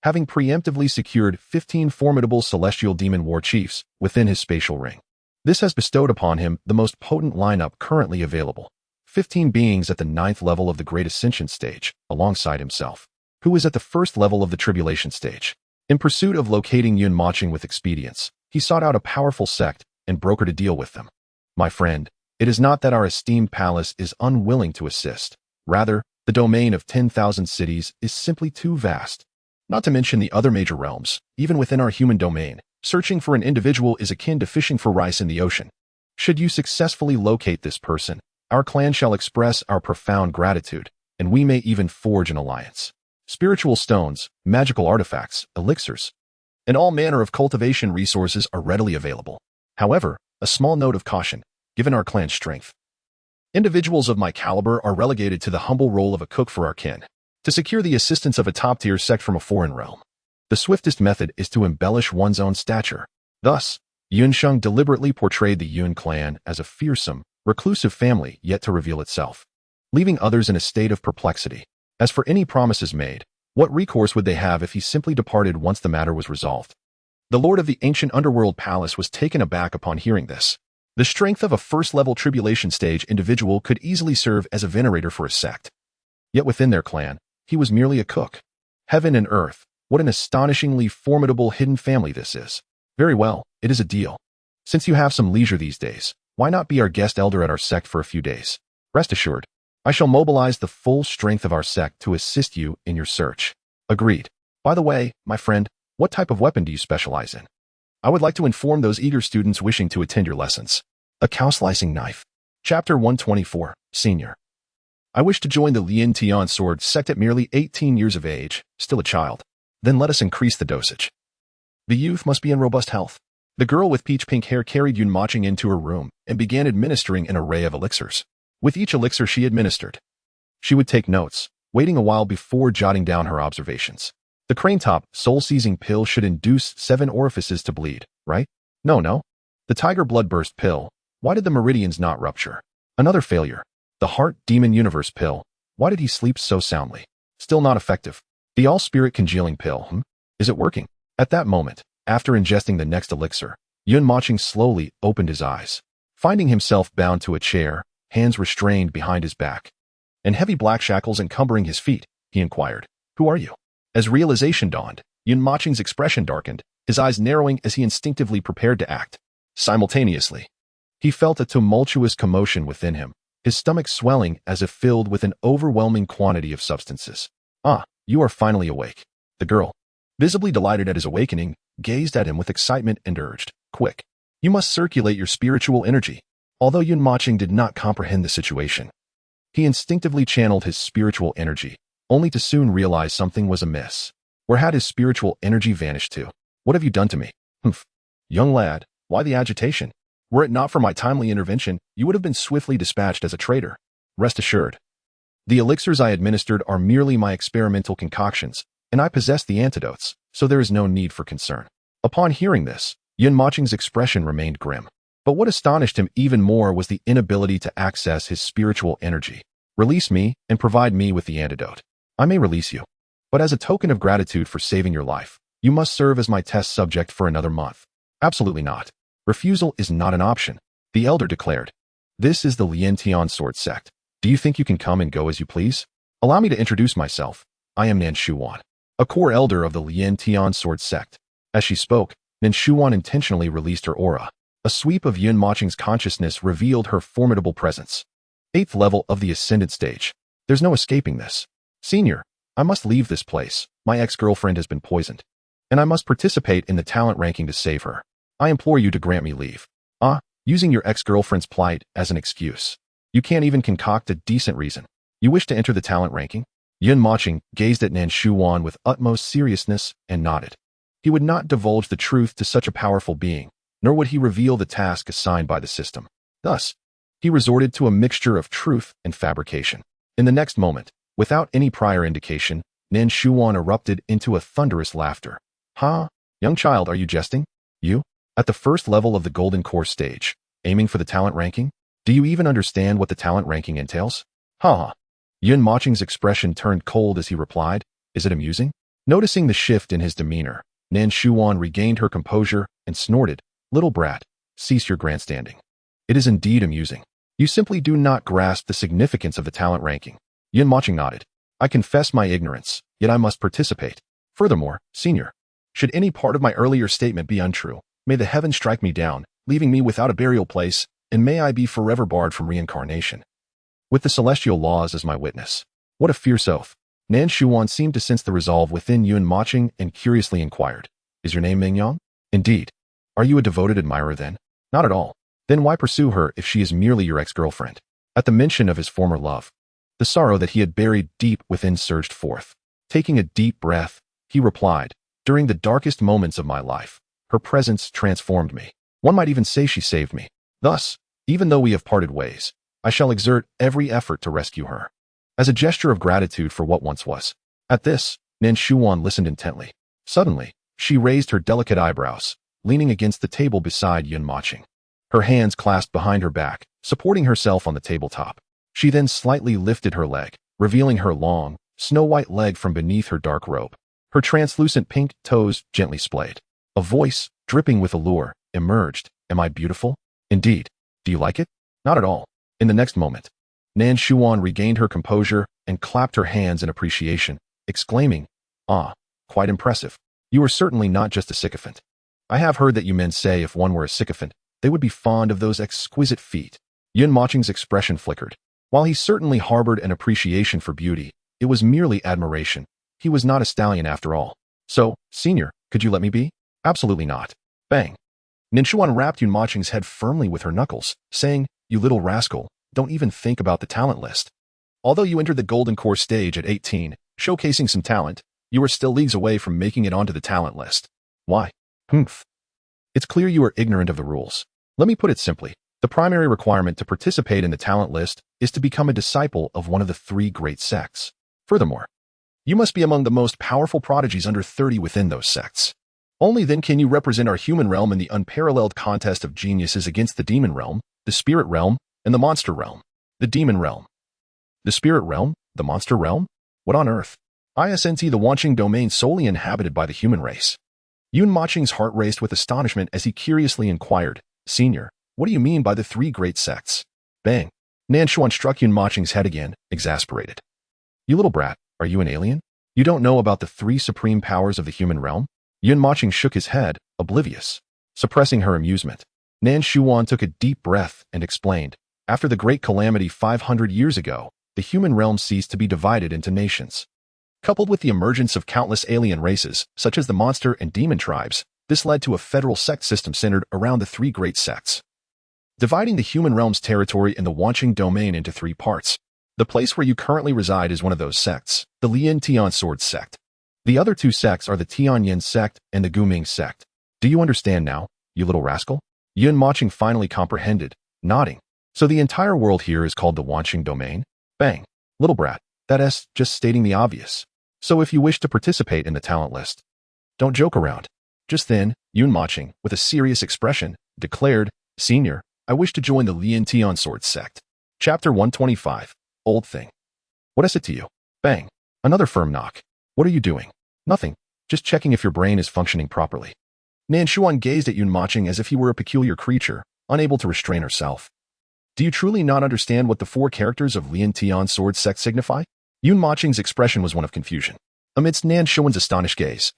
Having preemptively secured 15 formidable celestial demon war chiefs within his spatial ring, this has bestowed upon him the most potent lineup currently available. 15 beings at the 9th level of the Great Ascension stage, alongside himself, who is at the 1st level of the Tribulation stage. In pursuit of locating Yun Mochen with expedience, he sought out a powerful sect and brokered a deal with them. "My friend, it is not that our esteemed palace is unwilling to assist. Rather, the domain of 10,000 cities is simply too vast. Not to mention the other major realms, even within our human domain, searching for an individual is akin to fishing for rice in the ocean. Should you successfully locate this person, our clan shall express our profound gratitude, and we may even forge an alliance. Spiritual stones, magical artifacts, elixirs, and all manner of cultivation resources are readily available. However, a small note of caution, given our clan's strength. Individuals of my caliber are relegated to the humble role of a cook for our kin, to secure the assistance of a top-tier sect from a foreign realm. The swiftest method is to embellish one's own stature. Thus, Yunsheng deliberately portrayed the Yun clan as a fearsome, reclusive family yet to reveal itself, leaving others in a state of perplexity. As for any promises made, what recourse would they have if he simply departed once the matter was resolved? The lord of the ancient underworld palace was taken aback upon hearing this. The strength of a first-level tribulation stage individual could easily serve as a venerator for a sect. Yet within their clan, he was merely a cook. Heaven and earth, what an astonishingly formidable hidden family this is. Very well, it is a deal. Since you have some leisure these days, why not be our guest elder at our sect for a few days? Rest assured, I shall mobilize the full strength of our sect to assist you in your search. Agreed. By the way, my friend, what type of weapon do you specialize in? I would like to inform those eager students wishing to attend your lessons. A cow-slicing knife. Chapter 124, Senior. I wish to join the Lien Tian sword sect at merely 18 years of age, still a child. Then let us increase the dosage. The youth must be in robust health. The girl with peach-pink hair carried Yun Mochen into her room and began administering an array of elixirs. With each elixir she administered, she would take notes, waiting a while before jotting down her observations. The crane-top, soul-seizing pill should induce 7 orifices to bleed, right? No. The tiger blood-burst pill. Why did the meridians not rupture? Another failure. The heart demon universe pill. Why did he sleep so soundly? Still not effective. The all-spirit congealing pill. Is it working? At that moment, after ingesting the next elixir, Yun Mochen slowly opened his eyes, finding himself bound to a chair, hands restrained behind his back, and heavy black shackles encumbering his feet. He inquired, "Who are you?" As realization dawned, Yun Mochen's expression darkened, his eyes narrowing as he instinctively prepared to act. Simultaneously, he felt a tumultuous commotion within him, his stomach swelling as if filled with an overwhelming quantity of substances. "Ah, you are finally awake." The girl, visibly delighted at his awakening, gazed at him with excitement and urged, "Quick, you must circulate your spiritual energy." Although Yun Mochen did not comprehend the situation, he instinctively channeled his spiritual energy, only to soon realize something was amiss. Where had his spiritual energy vanished to? "What have you done to me?" "Humph. Young lad, why the agitation? Were it not for my timely intervention, you would have been swiftly dispatched as a traitor. Rest assured, the elixirs I administered are merely my experimental concoctions, and I possess the antidotes, so there is no need for concern." Upon hearing this, Yun Mochen's expression remained grim. But what astonished him even more was the inability to access his spiritual energy. "Release me and provide me with the antidote. I may release you, but as a token of gratitude for saving your life, you must serve as my test subject for another month." "Absolutely not. Refusal is not an option," the elder declared. "This is the Lien Tian sword sect. Do you think you can come and go as you please? Allow me to introduce myself. I am Nan Shuwan, a core elder of the Lien Tian sword sect." As she spoke, Nan Shuwan intentionally released her aura. A sweep of Yun Mochen's consciousness revealed her formidable presence. 8th level of the ascendant stage. There's no escaping this. "Senior, I must leave this place. My ex-girlfriend has been poisoned, and I must participate in the talent ranking to save her. I implore you to grant me leave." "Ah, using your ex-girlfriend's plight as an excuse. You can't even concoct a decent reason. You wish to enter the talent ranking?" Yun Mochen gazed at Nan Shuwan with utmost seriousness and nodded. He would not divulge the truth to such a powerful being, nor would he reveal the task assigned by the system. Thus, he resorted to a mixture of truth and fabrication. In the next moment, without any prior indication, Nan Shuwan erupted into a thunderous laughter. "Ha, young child, are you jesting? You? At the first level of the Golden Core stage, aiming for the talent ranking? Do you even understand what the talent ranking entails?" "Ha." Yun Mochen's expression turned cold as he replied, "Is it amusing?" Noticing the shift in his demeanor, Nan Shuwan regained her composure and snorted, "Little brat, cease your grandstanding. It is indeed amusing. You simply do not grasp the significance of the talent ranking." Yun Mochen nodded. "I confess my ignorance, yet I must participate. Furthermore, senior, should any part of my earlier statement be untrue, may the heavens strike me down, leaving me without a burial place, and may I be forever barred from reincarnation, with the celestial laws as my witness." What a fierce oath. Nan Shuwan seemed to sense the resolve within Yun Mochen and curiously inquired, "Is your name Mingyang?" "Indeed. Are you a devoted admirer then?" "Not at all." "Then why pursue her if she is merely your ex-girlfriend?" At the mention of his former love, the sorrow that he had buried deep within surged forth. Taking a deep breath, he replied, "During the darkest moments of my life, her presence transformed me. One might even say she saved me. Thus, even though we have parted ways, I shall exert every effort to rescue her, as a gesture of gratitude for what once was." At this, Nan Shuwan listened intently. Suddenly, she raised her delicate eyebrows, leaning against the table beside Yun Mochen, her hands clasped behind her back, supporting herself on the tabletop. She then slightly lifted her leg, revealing her long, snow-white leg from beneath her dark robe. Her translucent pink toes gently splayed. A voice, dripping with allure, emerged. "Am I beautiful?" "Indeed. Do you like it?" "Not at all." In the next moment, Nan Shuwan regained her composure and clapped her hands in appreciation, exclaiming, "Ah, quite impressive. You are certainly not just a sycophant. I have heard that you men say if one were a sycophant, they would be fond of those exquisite feet." Yun Mochen's expression flickered. While he certainly harbored an appreciation for beauty, it was merely admiration. he was not a stallion after all. So, senior, could you let me be? Absolutely not. Bang. Ninshuan rapped Yun Moching's head firmly with her knuckles, saying, "You little rascal, don't even think about the talent list. Although you entered the Golden Core stage at 18, showcasing some talent, you are still leagues away from making it onto the talent list. Why? Humph. It's clear you are ignorant of the rules. Let me put it simply. The primary requirement to participate in the talent list is to become a disciple of one of the 3 great sects. Furthermore, you must be among the most powerful prodigies under 30 within those sects. Only then can you represent our human realm in the unparalleled contest of geniuses against the demon realm, the spirit realm, and the monster realm. The demon realm. The spirit realm? The monster realm? What on earth? Isn't the Wanqing domain solely inhabited by the human race? Yun Moching's heart raced with astonishment as he curiously inquired, "Senior, what do you mean by the 3 great sects?" Bang. Nanshuan struck Yun Moching's head again, exasperated. "You little brat, are you an alien? You don't know about the 3 supreme powers of the human realm?" Yun Moching shook his head, oblivious. Suppressing her amusement, Nanshuan took a deep breath and explained, "After the great calamity 500 years ago, the human realm ceased to be divided into nations. Coupled with the emergence of countless alien races, such as the monster and demon tribes, this led to a federal sect system centered around the 3 great sects, dividing the human realm's territory in the Wanqing domain into 3 parts. The place where you currently reside is one of those sects, the Lian Tian Sword sect. The other 2 sects are the Tianyin sect and the Guming sect. Do you understand now, you little rascal?" Yun Moching finally comprehended, nodding. "So the entire world here is called the Wanqing domain?" Bang. "Little brat, that's just stating the obvious. So if you wish to participate in the talent list, don't joke around." Just then, Yun Moching, with a serious expression, declared, "Senior, I wish to join the Lian Tian Sword sect." Chapter 125. Old Thing. "What is it to you?" Bang. Another firm knock. "What are you doing?" "Nothing. Just checking if your brain is functioning properly." Nanshuan gazed at Yun Moching as if he were a peculiar creature, unable to restrain herself. "Do you truly not understand what the 4 characters of Lian Tian Sword sect signify?" Yun Moching's expression was one of confusion. Amidst Nanshuan's astonished gaze,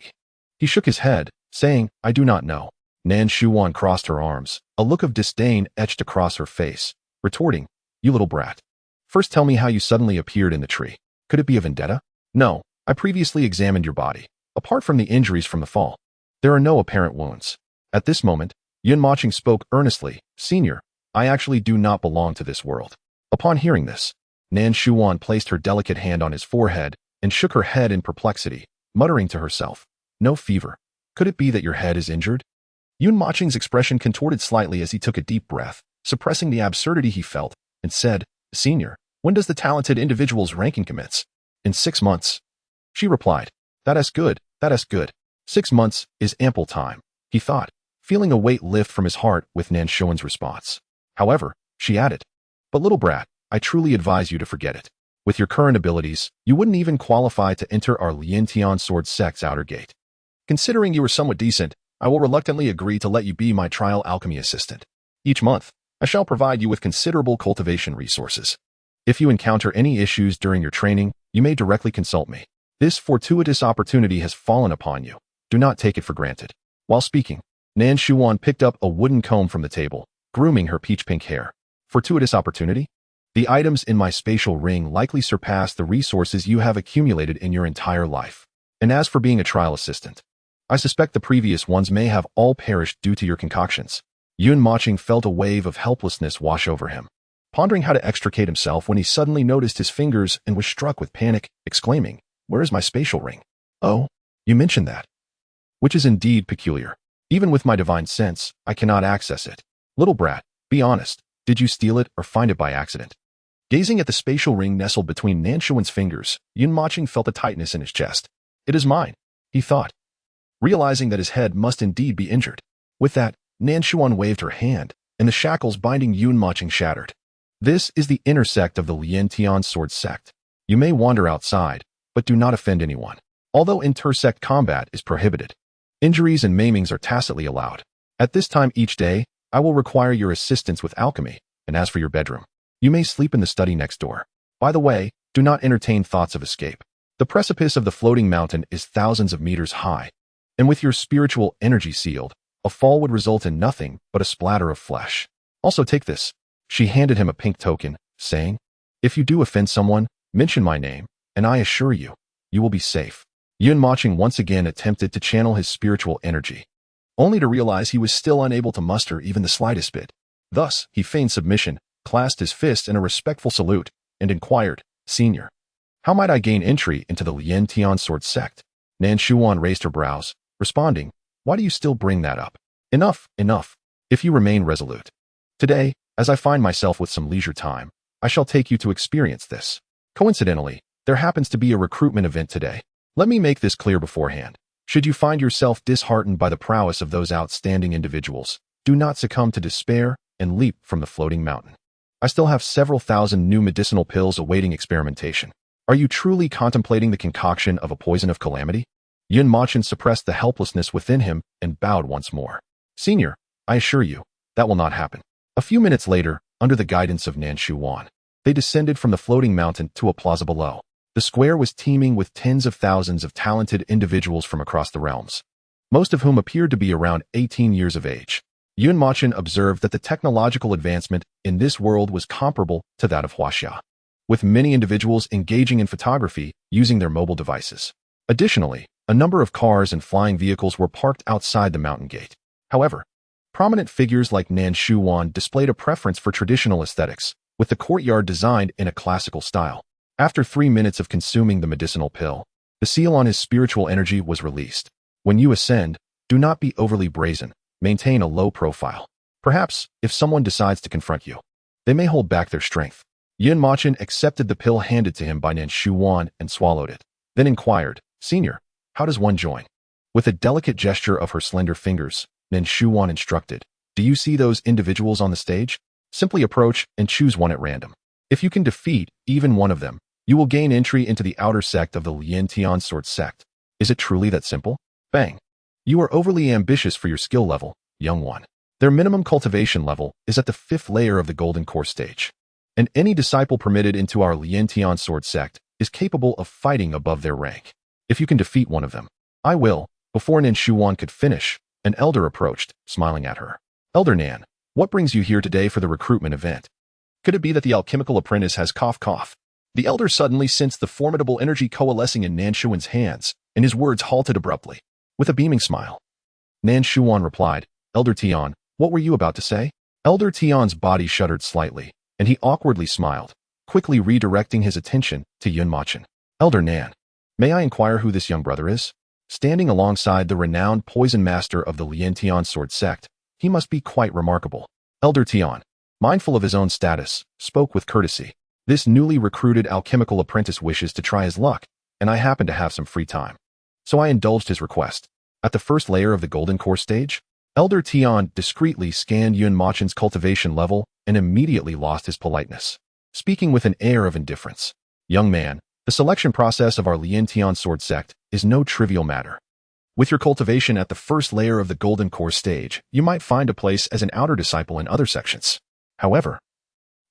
he shook his head, saying, "I do not know." Nanshuan crossed her arms, a look of disdain etched across her face, retorting, "You little brat. First tell me how you suddenly appeared in the tree. Could it be a vendetta?" "No. I previously examined your body. Apart from the injuries from the fall, there are no apparent wounds." At this moment, Yun Moching spoke earnestly, "Senior, I actually do not belong to this world." Upon hearing this, Nanshuan placed her delicate hand on his forehead and shook her head in perplexity, muttering to herself, "No fever. Could it be that your head is injured?" Yun Moching's expression contorted slightly as he took a deep breath, suppressing the absurdity he felt, and said, "Senior, when does the talented individual's ranking commence?" "In 6 months." She replied, That is good. 6 months is ample time," he thought, feeling a weight lift from his heart with Nanshuan's response. However, she added, "But little brat, I truly advise you to forget it. With your current abilities, you wouldn't even qualify to enter our Lian Tian Sword sect's outer gate. Considering you are somewhat decent, I will reluctantly agree to let you be my trial alchemy assistant. Each month, I shall provide you with considerable cultivation resources. If you encounter any issues during your training, you may directly consult me. This fortuitous opportunity has fallen upon you. Do not take it for granted." While speaking, Nanshuan picked up a wooden comb from the table, grooming her peach-pink hair. "Fortuitous opportunity? The items in my spatial ring likely surpass the resources you have accumulated in your entire life. And as for being a trial assistant, I suspect the previous ones may have all perished due to your concoctions." Yun Moching felt a wave of helplessness wash over him, pondering how to extricate himself when he suddenly noticed his fingers and was struck with panic, exclaiming, "Where is my spatial ring?" "Oh, you mentioned that. Which is indeed peculiar. Even with my divine sense, I cannot access it. Little brat, be honest, did you steal it or find it by accident?" Gazing at the spatial ring nestled between Nanshuan's fingers, Yun Moching felt a tightness in his chest. "It is mine," he thought, realizing that his head must indeed be injured. With that, Nanshuan waved her hand, and the shackles binding Yun Moching shattered. "This is the inner sect of the Lian Tian Sword sect. You may wander outside, but do not offend anyone. Although inter-sect combat is prohibited, injuries and maimings are tacitly allowed. At this time each day, I will require your assistance with alchemy, and as for your bedroom, you may sleep in the study next door. By the way, do not entertain thoughts of escape. The precipice of the floating mountain is thousands of meters high, and with your spiritual energy sealed, a fall would result in nothing but a splatter of flesh. Also take this." She handed him a pink token, saying, "If you do offend someone, mention my name, and I assure you, you will be safe." Yun Mochen once again attempted to channel his spiritual energy, only to realize he was still unable to muster even the slightest bit. Thus, he feigned submission, clasped his fist in a respectful salute, and inquired, "Senior, how might I gain entry into the Lien Tian sword sect?" Nan Shuan raised her brows, responding, "Why do you still bring that up? Enough, enough, if you remain resolute. Today, as I find myself with some leisure time, I shall take you to experience this. Coincidentally, there happens to be a recruitment event today. Let me make this clear beforehand. Should you find yourself disheartened by the prowess of those outstanding individuals, do not succumb to despair and leap from the floating mountain. I still have several thousand new medicinal pills awaiting experimentation. Are you truly contemplating the concoction of a poison of calamity?" Yun Mochen suppressed the helplessness within him and bowed once more. "Senior, I assure you, that will not happen." A few minutes later, under the guidance of Nan Shuan, they descended from the floating mountain to a plaza below. The square was teeming with tens of thousands of talented individuals from across the realms, most of whom appeared to be around 18 years of age. Yun Mochen observed that the technological advancement in this world was comparable to that of Huaxia, with many individuals engaging in photography using their mobile devices. Additionally, a number of cars and flying vehicles were parked outside the mountain gate. However, prominent figures like Nan Shuan displayed a preference for traditional aesthetics, with the courtyard designed in a classical style. After 3 minutes of consuming the medicinal pill, the seal on his spiritual energy was released. When you ascend, do not be overly brazen. Maintain a low profile. Perhaps, if someone decides to confront you, they may hold back their strength. Yun Mochen accepted the pill handed to him by Nan Shuan and swallowed it, then inquired, "Senior, how does one join?" With a delicate gesture of her slender fingers, Nan Shuan instructed, "Do you see those individuals on the stage? Simply approach and choose one at random. If you can defeat even one of them, you will gain entry into the outer sect of the Lien Tian sword sect. Is it truly that simple?" Bang. "You are overly ambitious for your skill level, young one. Their minimum cultivation level is at the 5th layer of the golden core stage, and any disciple permitted into our Lien Tian sword sect is capable of fighting above their rank. If you can defeat one of them, I will." Before Nan Shuan could finish, an elder approached, smiling at her. "Elder Nan, what brings you here today for the recruitment event? Could it be that the alchemical apprentice has cough?" The elder suddenly sensed the formidable energy coalescing in Nan Shuan's hands, and his words halted abruptly. With a beaming smile, Nan Shuan replied, "Elder Tian, what were you about to say?" Elder Tian's body shuddered slightly, and he awkwardly smiled, quickly redirecting his attention to Yun Mochen. "Elder Nan, may I inquire who this young brother is?" Standing alongside the renowned poison master of the Lien Tian sword sect, he must be quite remarkable. Elder Tian, mindful of his own status, spoke with courtesy. "This newly recruited alchemical apprentice wishes to try his luck, and I happen to have some free time. So I indulged his request. At the 1st layer of the golden core stage, Elder Tian discreetly scanned Yun Mochen's cultivation level and immediately lost his politeness, speaking with an air of indifference. "Young man, the selection process of our Lien Tian sword sect is no trivial matter. With your cultivation at the 1st layer of the golden core stage, you might find a place as an outer disciple in other sections. However,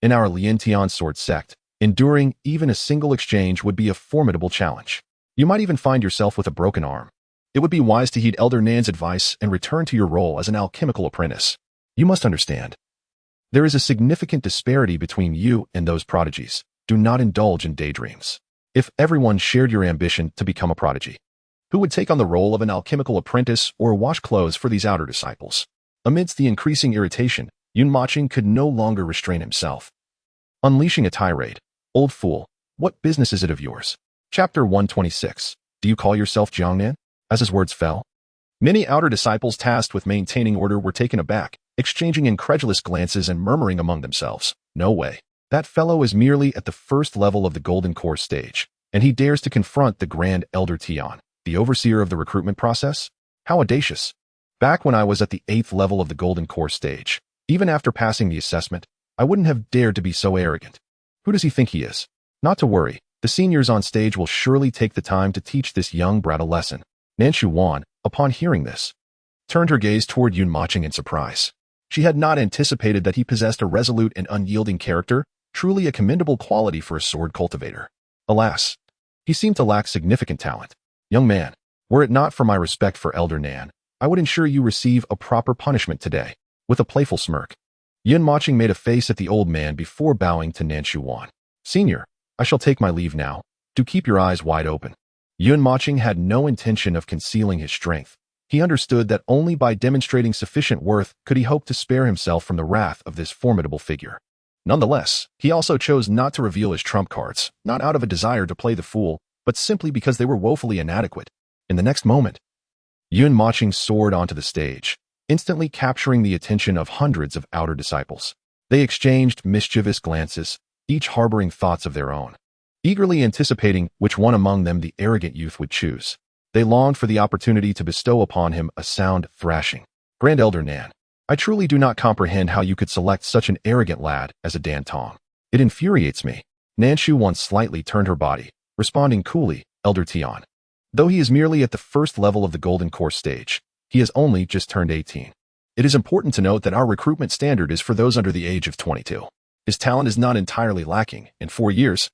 in our Lien Tian sword sect, enduring even a single exchange would be a formidable challenge. You might even find yourself with a broken arm. It would be wise to heed Elder Nan's advice and return to your role as an alchemical apprentice. You must understand, there is a significant disparity between you and those prodigies. Do not indulge in daydreams. If everyone shared your ambition to become a prodigy, who would take on the role of an alchemical apprentice or wash clothes for these outer disciples?" Amidst the increasing irritation, Yun Mochen could no longer restrain himself. Unleashing a tirade, "Old fool, what business is it of yours?" Chapter 126. Do you call yourself Jiangnan? As his words fell, many outer disciples tasked with maintaining order were taken aback, exchanging incredulous glances and murmuring among themselves, "No way. That fellow is merely at the 1st level of the golden core stage, and he dares to confront the Grand Elder Tian, the overseer of the recruitment process? How audacious. Back when I was at the 8th level of the golden core stage, even after passing the assessment, I wouldn't have dared to be so arrogant. Who does he think he is? Not to worry. The seniors on stage will surely take the time to teach this young brat a lesson." Nan Shuan, upon hearing this, turned her gaze toward Yun Mochen in surprise. She had not anticipated that he possessed a resolute and unyielding character, truly a commendable quality for a sword cultivator. Alas, he seemed to lack significant talent. "Young man, were it not for my respect for Elder Nan, I would ensure you receive a proper punishment today." With a playful smirk, Yun Mochen made a face at the old man before bowing to Nan Shuan. "Senior, I shall take my leave now. Do keep your eyes wide open." Yun Mochen had no intention of concealing his strength. He understood that only by demonstrating sufficient worth could he hope to spare himself from the wrath of this formidable figure. Nonetheless, he also chose not to reveal his trump cards, not out of a desire to play the fool, but simply because they were woefully inadequate. In the next moment, Yun Mochen soared onto the stage, instantly capturing the attention of hundreds of outer disciples. They exchanged mischievous glances, each harboring thoughts of their own, eagerly anticipating which one among them the arrogant youth would choose. They longed for the opportunity to bestow upon him a sound thrashing. Grand Elder Nan, I truly do not comprehend how you could select such an arrogant lad as a Dan Tong. It infuriates me. Nan Shu once slightly turned her body, responding coolly, Elder Tian. Though he is merely at the first level of the Golden Course stage, he has only just turned 18. It is important to note that our recruitment standard is for those under the age of 22. His talent is not entirely lacking. In 4 years,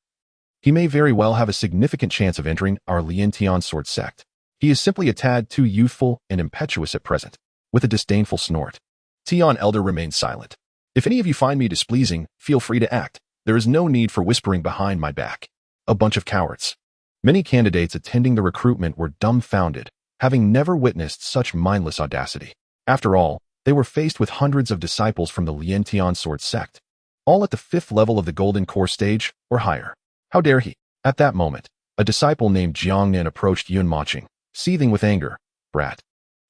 he may very well have a significant chance of entering our Lien Tian sword sect. He is simply a tad too youthful and impetuous at present. With a disdainful snort, Tian Elder remained silent. If any of you find me displeasing, feel free to act. There is no need for whispering behind my back. A bunch of cowards. Many candidates attending the recruitment were dumbfounded, having never witnessed such mindless audacity. After all, they were faced with hundreds of disciples from the Lien Tian sword sect, all at the 5th level of the Golden Course stage or higher. How dare he? At that moment, a disciple named Jiang Nan approached Yun Mochen, seething with anger. Brat.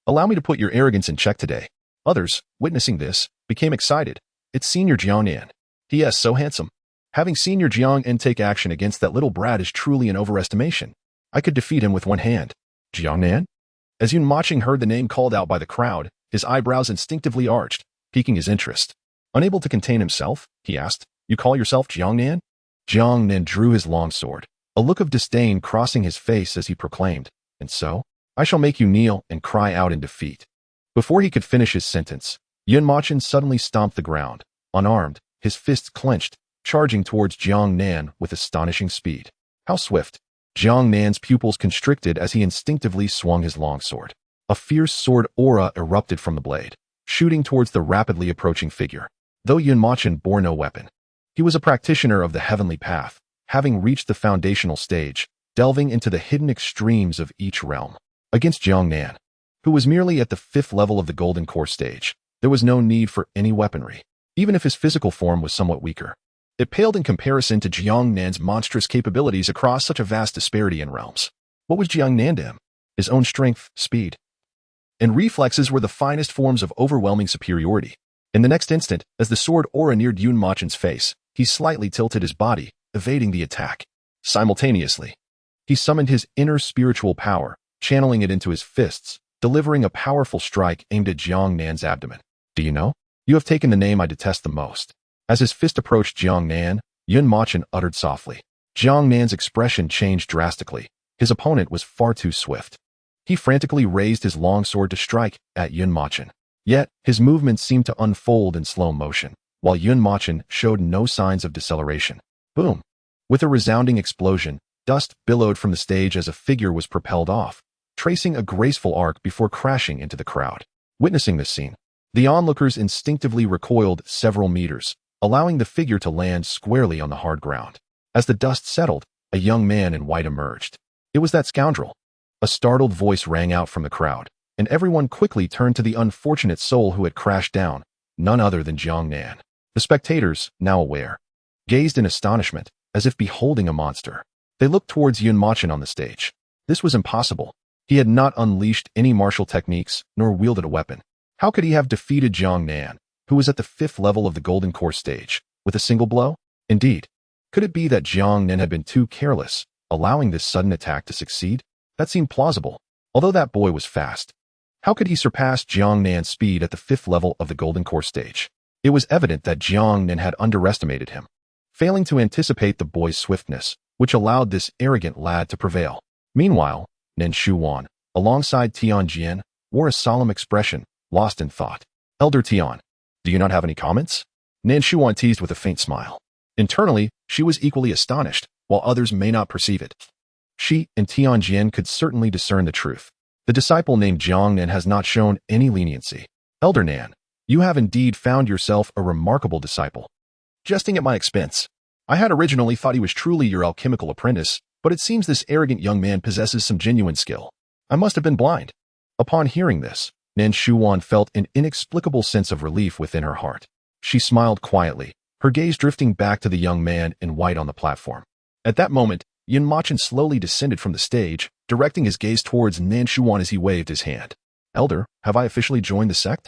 Allow me to put your arrogance in check today. Others, witnessing this, became excited. It's Senior Jiang Nan. He is so handsome. Having Senior Jiang Nan take action against that little brat is truly an overestimation. I could defeat him with one hand. Jiang Nan? As Yun Mochen heard the name called out by the crowd, his eyebrows instinctively arched, piquing his interest. Unable to contain himself, he asked, You call yourself Jiang Nan? Jiang Nan drew his longsword, a look of disdain crossing his face as he proclaimed, And so, I shall make you kneel and cry out in defeat. Before he could finish his sentence, Yun Mochen suddenly stomped the ground, unarmed, his fists clenched, charging towards Jiang Nan with astonishing speed. How swift! Jiang Nan's pupils constricted as he instinctively swung his longsword. A fierce sword aura erupted from the blade, shooting towards the rapidly approaching figure. Though Yun Mochen bore no weapon, he was a practitioner of the heavenly path, having reached the foundational stage, delving into the hidden extremes of each realm. Against Jiang Nan, who was merely at the 5th level of the Golden Course stage, there was no need for any weaponry, even if his physical form was somewhat weaker. It paled in comparison to Jiang Nan's monstrous capabilities across such a vast disparity in realms. What was Jiang Nan to him? His own strength, speed, and reflexes were the finest forms of overwhelming superiority. In the next instant, as the sword aura neared Yun Mochen's face, he slightly tilted his body, evading the attack. Simultaneously, he summoned his inner spiritual power, channeling it into his fists, delivering a powerful strike aimed at Jiang Nan's abdomen. Do you know? You have taken the name I detest the most. As his fist approached Jiang Nan, Yun Mochen uttered softly. Jiang Nan's expression changed drastically. His opponent was far too swift. He frantically raised his longsword to strike at Yun Mochen. Yet, his movements seemed to unfold in slow motion, while Yun Mochen showed no signs of deceleration. Boom! With a resounding explosion, dust billowed from the stage as a figure was propelled off, tracing a graceful arc before crashing into the crowd. Witnessing this scene, the onlookers instinctively recoiled several meters, allowing the figure to land squarely on the hard ground. As the dust settled, a young man in white emerged. It was that scoundrel. A startled voice rang out from the crowd, and everyone quickly turned to the unfortunate soul who had crashed down, none other than Jiang Nan. The spectators, now aware, gazed in astonishment, as if beholding a monster. They looked towards Yun Mochen on the stage. This was impossible. He had not unleashed any martial techniques, nor wielded a weapon. How could he have defeated Jiang Nan, who was at the 5th level of the Golden Course stage, with a single blow? Indeed, could it be that Jiang Nan had been too careless, allowing this sudden attack to succeed? That seemed plausible, although that boy was fast. How could he surpass Jiang Nan's speed at the 5th level of the Golden Course stage? It was evident that Jiang Nan had underestimated him, failing to anticipate the boy's swiftness, which allowed this arrogant lad to prevail. Meanwhile, Nen Shuwan, alongside Tian Jian, wore a solemn expression, lost in thought. Elder Tian, do you not have any comments? Nen Shuwan teased with a faint smile. Internally, she was equally astonished, while others may not perceive it. She and Tian Jian could certainly discern the truth. The disciple named Jiang Nan has not shown any leniency. Elder Nan, you have indeed found yourself a remarkable disciple. Jesting at my expense. I had originally thought he was truly your alchemical apprentice, But it seems this arrogant young man possesses some genuine skill. I must have been blind. Upon hearing this, Nan Shuwan felt an inexplicable sense of relief within her heart. She smiled quietly, her gaze drifting back to the young man in white on the platform. At that moment, Yin Mochen slowly descended from the stage, directing his gaze towards Nan Shuwan as he waved his hand. Elder, have I officially joined the sect?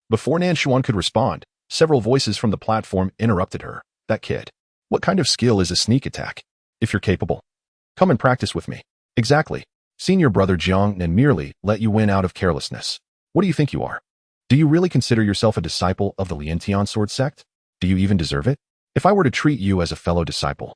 Before Nan Shuwan could respond, several voices from the platform interrupted her. That kid. What kind of skill is a sneak attack? If you're capable, come and practice with me. Exactly. Senior brother Jiang Nan merely let you win out of carelessness. What do you think you are? Do you really consider yourself a disciple of the Liantian sword sect? Do you even deserve it? If I were to treat you as a fellow disciple,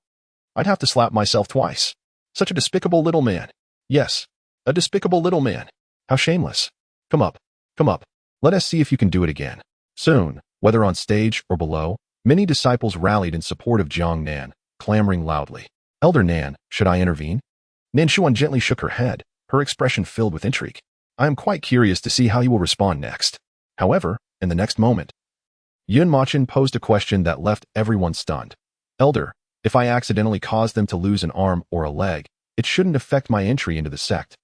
I'd have to slap myself twice. Such a despicable little man. Yes, a despicable little man. How shameless. Come up. Come up. Let us see if you can do it again. Soon, whether on stage or below, many disciples rallied in support of Jiang Nan, clamoring loudly. Elder Nan, should I intervene? Nan Shuan gently shook her head, her expression filled with intrigue. I am quite curious to see how you will respond next. However, in the next moment, Yun Mochen posed a question that left everyone stunned. Elder, if I accidentally cause them to lose an arm or a leg, it shouldn't affect my entry into the sect,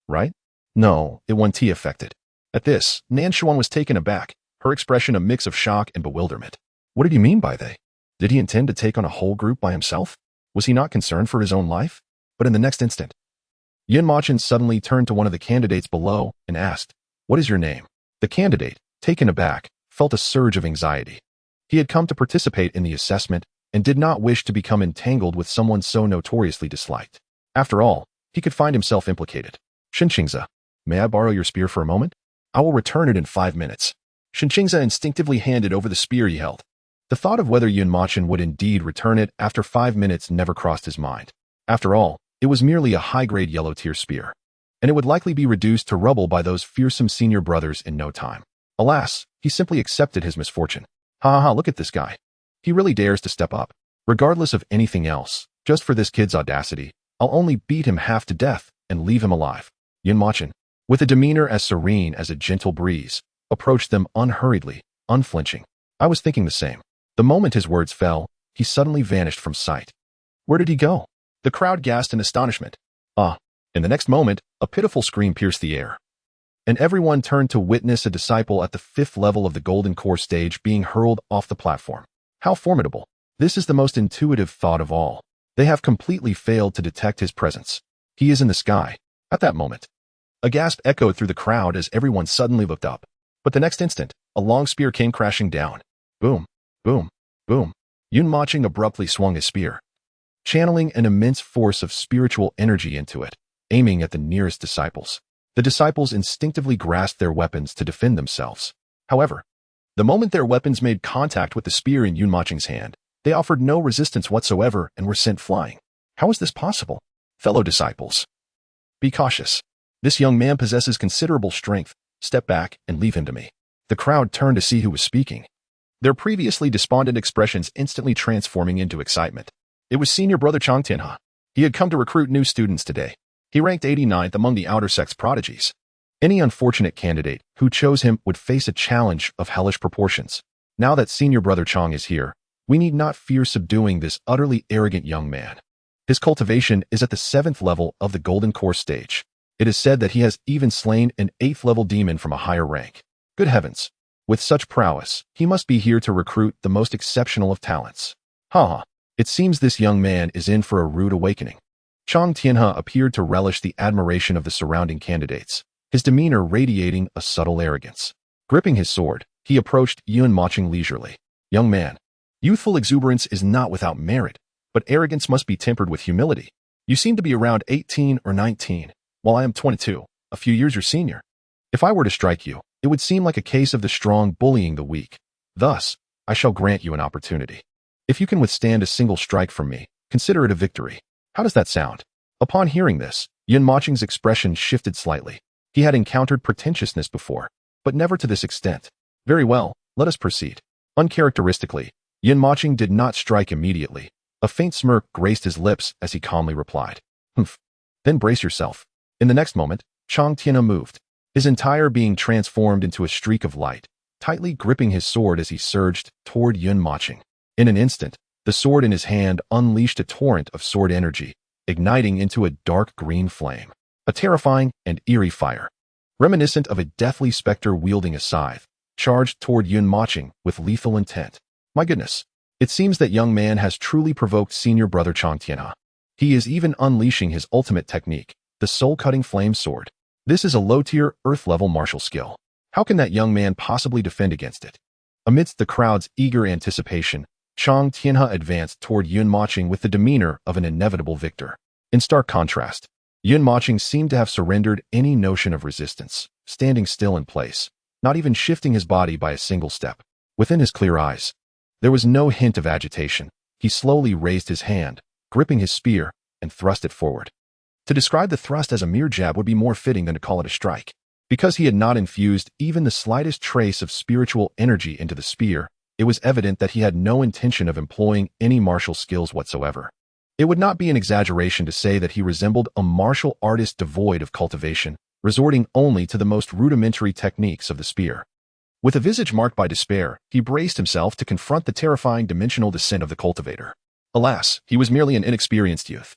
right? No, it won't affect it. At this, Nan Shuan was taken aback, her expression a mix of shock and bewilderment. What did he mean by they? Did he intend to take on a whole group by himself? Was he not concerned for his own life? But in the next instant, Yin Mochen suddenly turned to one of the candidates below and asked, What is your name? The candidate, taken aback, felt a surge of anxiety. He had come to participate in the assessment and did not wish to become entangled with someone so notoriously disliked. After all, he could find himself implicated. Shinqingza, may I borrow your spear for a moment? I will return it in 5 minutes. Shinqingza instinctively handed over the spear he held. The thought of whether Yun Mochen would indeed return it after 5 minutes never crossed his mind. After all, it was merely a high-grade yellow-tier spear, and it would likely be reduced to rubble by those fearsome senior brothers in no time. Alas, he simply accepted his misfortune. Ha, look at this guy. He really dares to step up. Regardless of anything else, just for this kid's audacity, I'll only beat him half to death and leave him alive. Yun Mochen, with a demeanor as serene as a gentle breeze, approached them unhurriedly, unflinching. I was thinking the same. The moment his words fell, he suddenly vanished from sight. Where did he go? The crowd gasped in astonishment. In the next moment, a pitiful scream pierced the air, and everyone turned to witness a disciple at the 5th level of the Golden Core stage being hurled off the platform. How formidable. This is the most intuitive thought of all. They have completely failed to detect his presence. He is in the sky. At that moment, a gasp echoed through the crowd as everyone suddenly looked up. But the next instant, a long spear came crashing down. Boom, boom, boom. Yun Mochen abruptly swung his spear, channeling an immense force of spiritual energy into it, aiming at the nearest disciples. The disciples instinctively grasped their weapons to defend themselves. However, the moment their weapons made contact with the spear in Yun Mochen's hand, they offered no resistance whatsoever and were sent flying. How is this possible? Fellow disciples, be cautious. This young man possesses considerable strength. Step back and leave him to me. The crowd turned to see who was speaking, their previously despondent expressions instantly transforming into excitement. It was senior brother Chang Tianhe. He had come to recruit new students today. He ranked 89th among the outer sex prodigies. Any unfortunate candidate who chose him would face a challenge of hellish proportions. Now that senior brother Chang is here, we need not fear subduing this utterly arrogant young man. His cultivation is at the 7th level of the Golden Core stage. It is said that he has even slain an 8th level demon from a higher rank. Good heavens. With such prowess, he must be here to recruit the most exceptional of talents. It seems this young man is in for a rude awakening. Chang Tianhe appeared to relish the admiration of the surrounding candidates, his demeanor radiating a subtle arrogance. Gripping his sword, he approached Yun Mochen leisurely. Young man, youthful exuberance is not without merit, but arrogance must be tempered with humility. You seem to be around 18 or 19, while I am 22, a few years your senior. If I were to strike you, it would seem like a case of the strong bullying the weak. Thus, I shall grant you an opportunity. If you can withstand a single strike from me, consider it a victory. How does that sound? Upon hearing this, Yun Mochen's expression shifted slightly. He had encountered pretentiousness before, but never to this extent. Very well, let us proceed. Uncharacteristically, Yun Mochen did not strike immediately. A faint smirk graced his lips as he calmly replied. Humph. Then brace yourself. In the next moment, Chang Tianhe moved, his entire being transformed into a streak of light, tightly gripping his sword as he surged toward Yun Mochen. In an instant, the sword in his hand unleashed a torrent of sword energy, igniting into a dark green flame. A terrifying and eerie fire, reminiscent of a deathly specter wielding a scythe, charged toward Yun Mochen with lethal intent. My goodness, it seems that young man has truly provoked senior brother Chang Tianhe. He is even unleashing his ultimate technique, the soul-cutting flame sword. This is a low-tier, earth-level martial skill. How can that young man possibly defend against it? Amidst the crowd's eager anticipation, Chang Tianhe advanced toward Yun Mochen with the demeanor of an inevitable victor. In stark contrast, Yun Mochen seemed to have surrendered any notion of resistance, standing still in place, not even shifting his body by a single step. Within his clear eyes, there was no hint of agitation. He slowly raised his hand, gripping his spear, and thrust it forward. To describe the thrust as a mere jab would be more fitting than to call it a strike. Because he had not infused even the slightest trace of spiritual energy into the spear, it was evident that he had no intention of employing any martial skills whatsoever. It would not be an exaggeration to say that he resembled a martial artist devoid of cultivation, resorting only to the most rudimentary techniques of the spear. With a visage marked by despair, he braced himself to confront the terrifying dimensional descent of the cultivator. Alas, he was merely an inexperienced youth,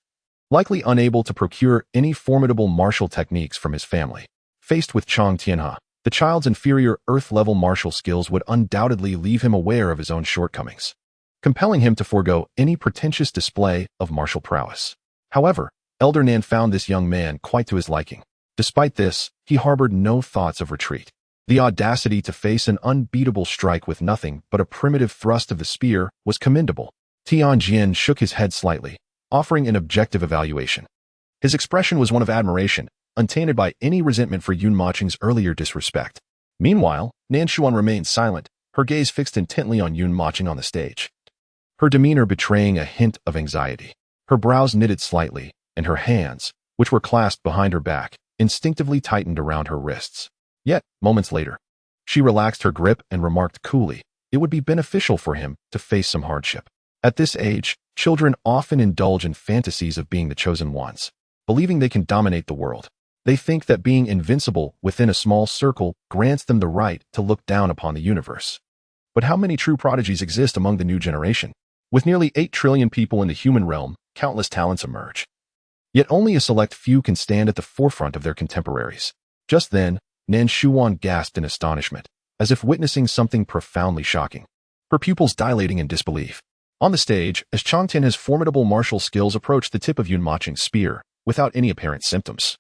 likely unable to procure any formidable martial techniques from his family. Faced with Chang Tianhe, the child's inferior earth-level martial skills would undoubtedly leave him aware of his own shortcomings, compelling him to forego any pretentious display of martial prowess. However, Elder Nan found this young man quite to his liking. Despite this, he harbored no thoughts of retreat. The audacity to face an unbeatable strike with nothing but a primitive thrust of the spear was commendable. Tianjin shook his head slightly, offering an objective evaluation. His expression was one of admiration, untainted by any resentment for Yun Mochen's earlier disrespect. Meanwhile, Nan Shuan remained silent, her gaze fixed intently on Yun Mochen on the stage, her demeanor betraying a hint of anxiety. Her brows knitted slightly, and her hands, which were clasped behind her back, instinctively tightened around her wrists. Yet, moments later, she relaxed her grip and remarked coolly, it would be beneficial for him to face some hardship. At this age, children often indulge in fantasies of being the chosen ones, believing they can dominate the world. They think that being invincible within a small circle grants them the right to look down upon the universe. But how many true prodigies exist among the new generation? With nearly 8 trillion people in the human realm, countless talents emerge. Yet only a select few can stand at the forefront of their contemporaries. Just then, Nan Shuan gasped in astonishment, as if witnessing something profoundly shocking, her pupils dilating in disbelief. On the stage, as Chang Tianhe's formidable martial skills approached the tip of Yun Mochen's spear, without any apparent symptoms,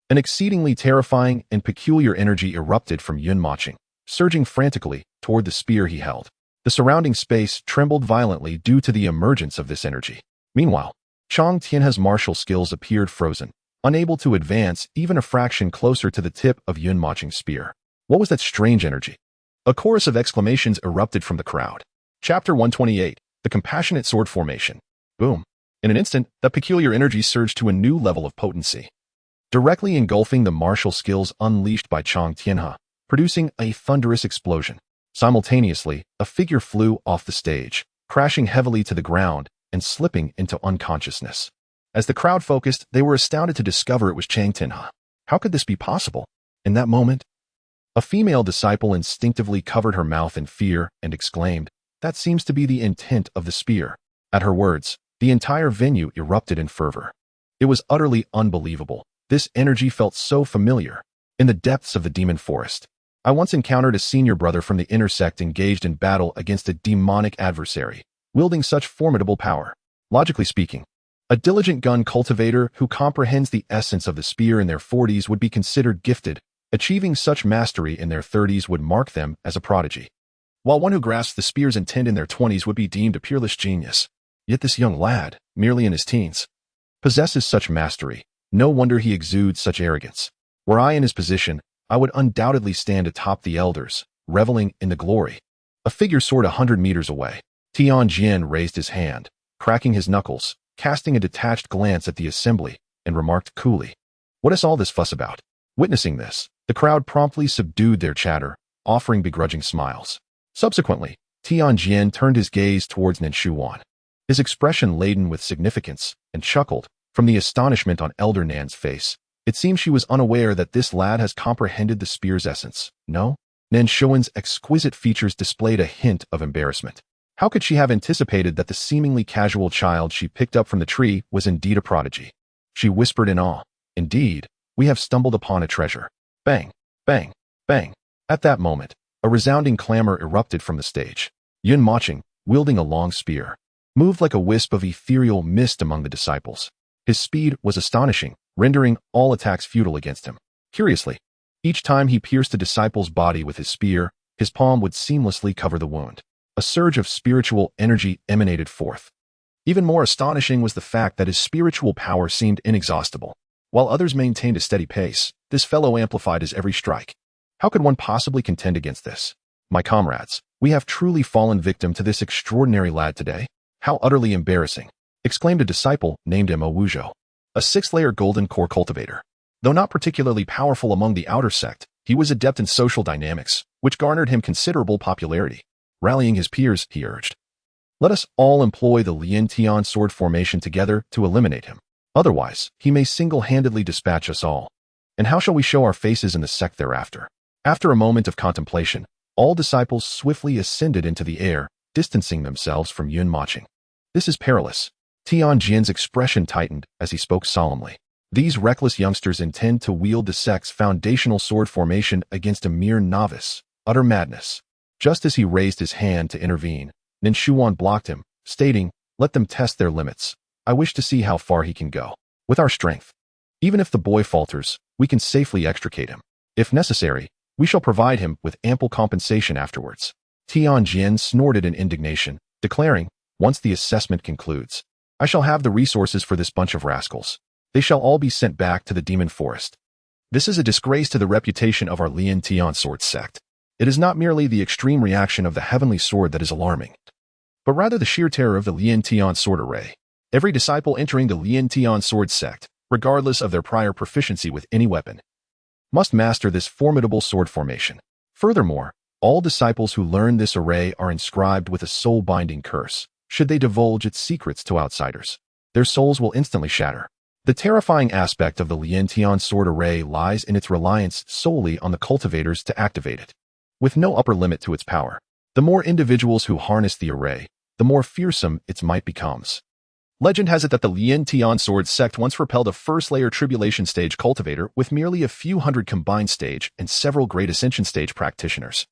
an exceedingly terrifying and peculiar energy erupted from Yun Mochen, surging frantically toward the spear he held. The surrounding space trembled violently due to the emergence of this energy. Meanwhile, Chang Tianhe's martial skills appeared frozen, unable to advance even a fraction closer to the tip of Yun Mochen's spear. What was that strange energy? A chorus of exclamations erupted from the crowd. Chapter 128, The Compassionate Sword Formation. Boom. In an instant, that peculiar energy surged to a new level of potency, directly engulfing the martial skills unleashed by Chang Tianhe, producing a thunderous explosion. Simultaneously, a figure flew off the stage, crashing heavily to the ground and slipping into unconsciousness. As the crowd focused, they were astounded to discover it was Chang Tianhe. How could this be possible? In that moment, a female disciple instinctively covered her mouth in fear and exclaimed, "That seems to be the intent of the spear." At her words, the entire venue erupted in fervor. It was utterly unbelievable. This energy felt so familiar. In the depths of the demon forest, I once encountered a senior brother from the inner sect engaged in battle against a demonic adversary, wielding such formidable power. Logically speaking, a diligent gun cultivator who comprehends the essence of the spear in their 40s would be considered gifted. Achieving such mastery in their 30s would mark them as a prodigy, while one who grasps the spear's intent in their 20s would be deemed a peerless genius. Yet this young lad, merely in his teens, possesses such mastery. No wonder he exudes such arrogance. Were I in his position, I would undoubtedly stand atop the elders, reveling in the glory. A figure soared 100 meters away. Tianjin raised his hand, cracking his knuckles, casting a detached glance at the assembly, and remarked coolly, "What is all this fuss about?" Witnessing this, the crowd promptly subdued their chatter, offering begrudging smiles. Subsequently, Tianjin turned his gaze towards Nan Shuan, his expression laden with significance, and chuckled. From the astonishment on Elder Nan's face, it seemed she was unaware that this lad has comprehended the spear's essence. No? Nan Shuan's exquisite features displayed a hint of embarrassment. How could she have anticipated that the seemingly casual child she picked up from the tree was indeed a prodigy? She whispered in awe, "Indeed, we have stumbled upon a treasure." Bang, bang, bang. At that moment, a resounding clamor erupted from the stage. Yun Mochen, wielding a long spear, moved like a wisp of ethereal mist among the disciples. His speed was astonishing, rendering all attacks futile against him. Curiously, each time he pierced a disciple's body with his spear, his palm would seamlessly cover the wound. A surge of spiritual energy emanated forth. Even more astonishing was the fact that his spiritual power seemed inexhaustible. While others maintained a steady pace, this fellow amplified his every strike. How could one possibly contend against this? My comrades, we have truly fallen victim to this extraordinary lad today. How utterly embarrassing, exclaimed a disciple named Wujo, a 6-layer golden core cultivator. Though not particularly powerful among the outer sect, he was adept in social dynamics, which garnered him considerable popularity. Rallying his peers, he urged, "Let us all employ the Lian Tian sword formation together to eliminate him. Otherwise, he may single-handedly dispatch us all. And how shall we show our faces in the sect thereafter?" After a moment of contemplation, all disciples swiftly ascended into the air, distancing themselves from Yun Mochen. "This is perilous." Tian Jin's expression tightened as he spoke solemnly. "These reckless youngsters intend to wield the sect's foundational sword formation against a mere novice. Utter madness." Just as he raised his hand to intervene, Nin Shuan blocked him, stating, "Let them test their limits. I wish to see how far he can go. With our strength. Even if the boy falters, we can safely extricate him. If necessary, we shall provide him with ample compensation afterwards." Tian Jin snorted in indignation, declaring, "Once the assessment concludes, I shall have the resources for this bunch of rascals. They shall all be sent back to the demon forest. This is a disgrace to the reputation of our Lian Tian sword sect. It is not merely the extreme reaction of the heavenly sword that is alarming, but rather the sheer terror of the Lian Tian sword array. Every disciple entering the Lian Tian sword sect, regardless of their prior proficiency with any weapon, must master this formidable sword formation. Furthermore, all disciples who learn this array are inscribed with a soul-binding curse. Should they divulge its secrets to outsiders, their souls will instantly shatter. The terrifying aspect of the Lian Tian sword array lies in its reliance solely on the cultivators to activate it. With no upper limit to its power, the more individuals who harness the array, the more fearsome its might becomes. Legend has it that the Lian Tian sword sect once repelled a first-layer tribulation stage cultivator with merely a few hundred combined stage and several great ascension stage practitioners.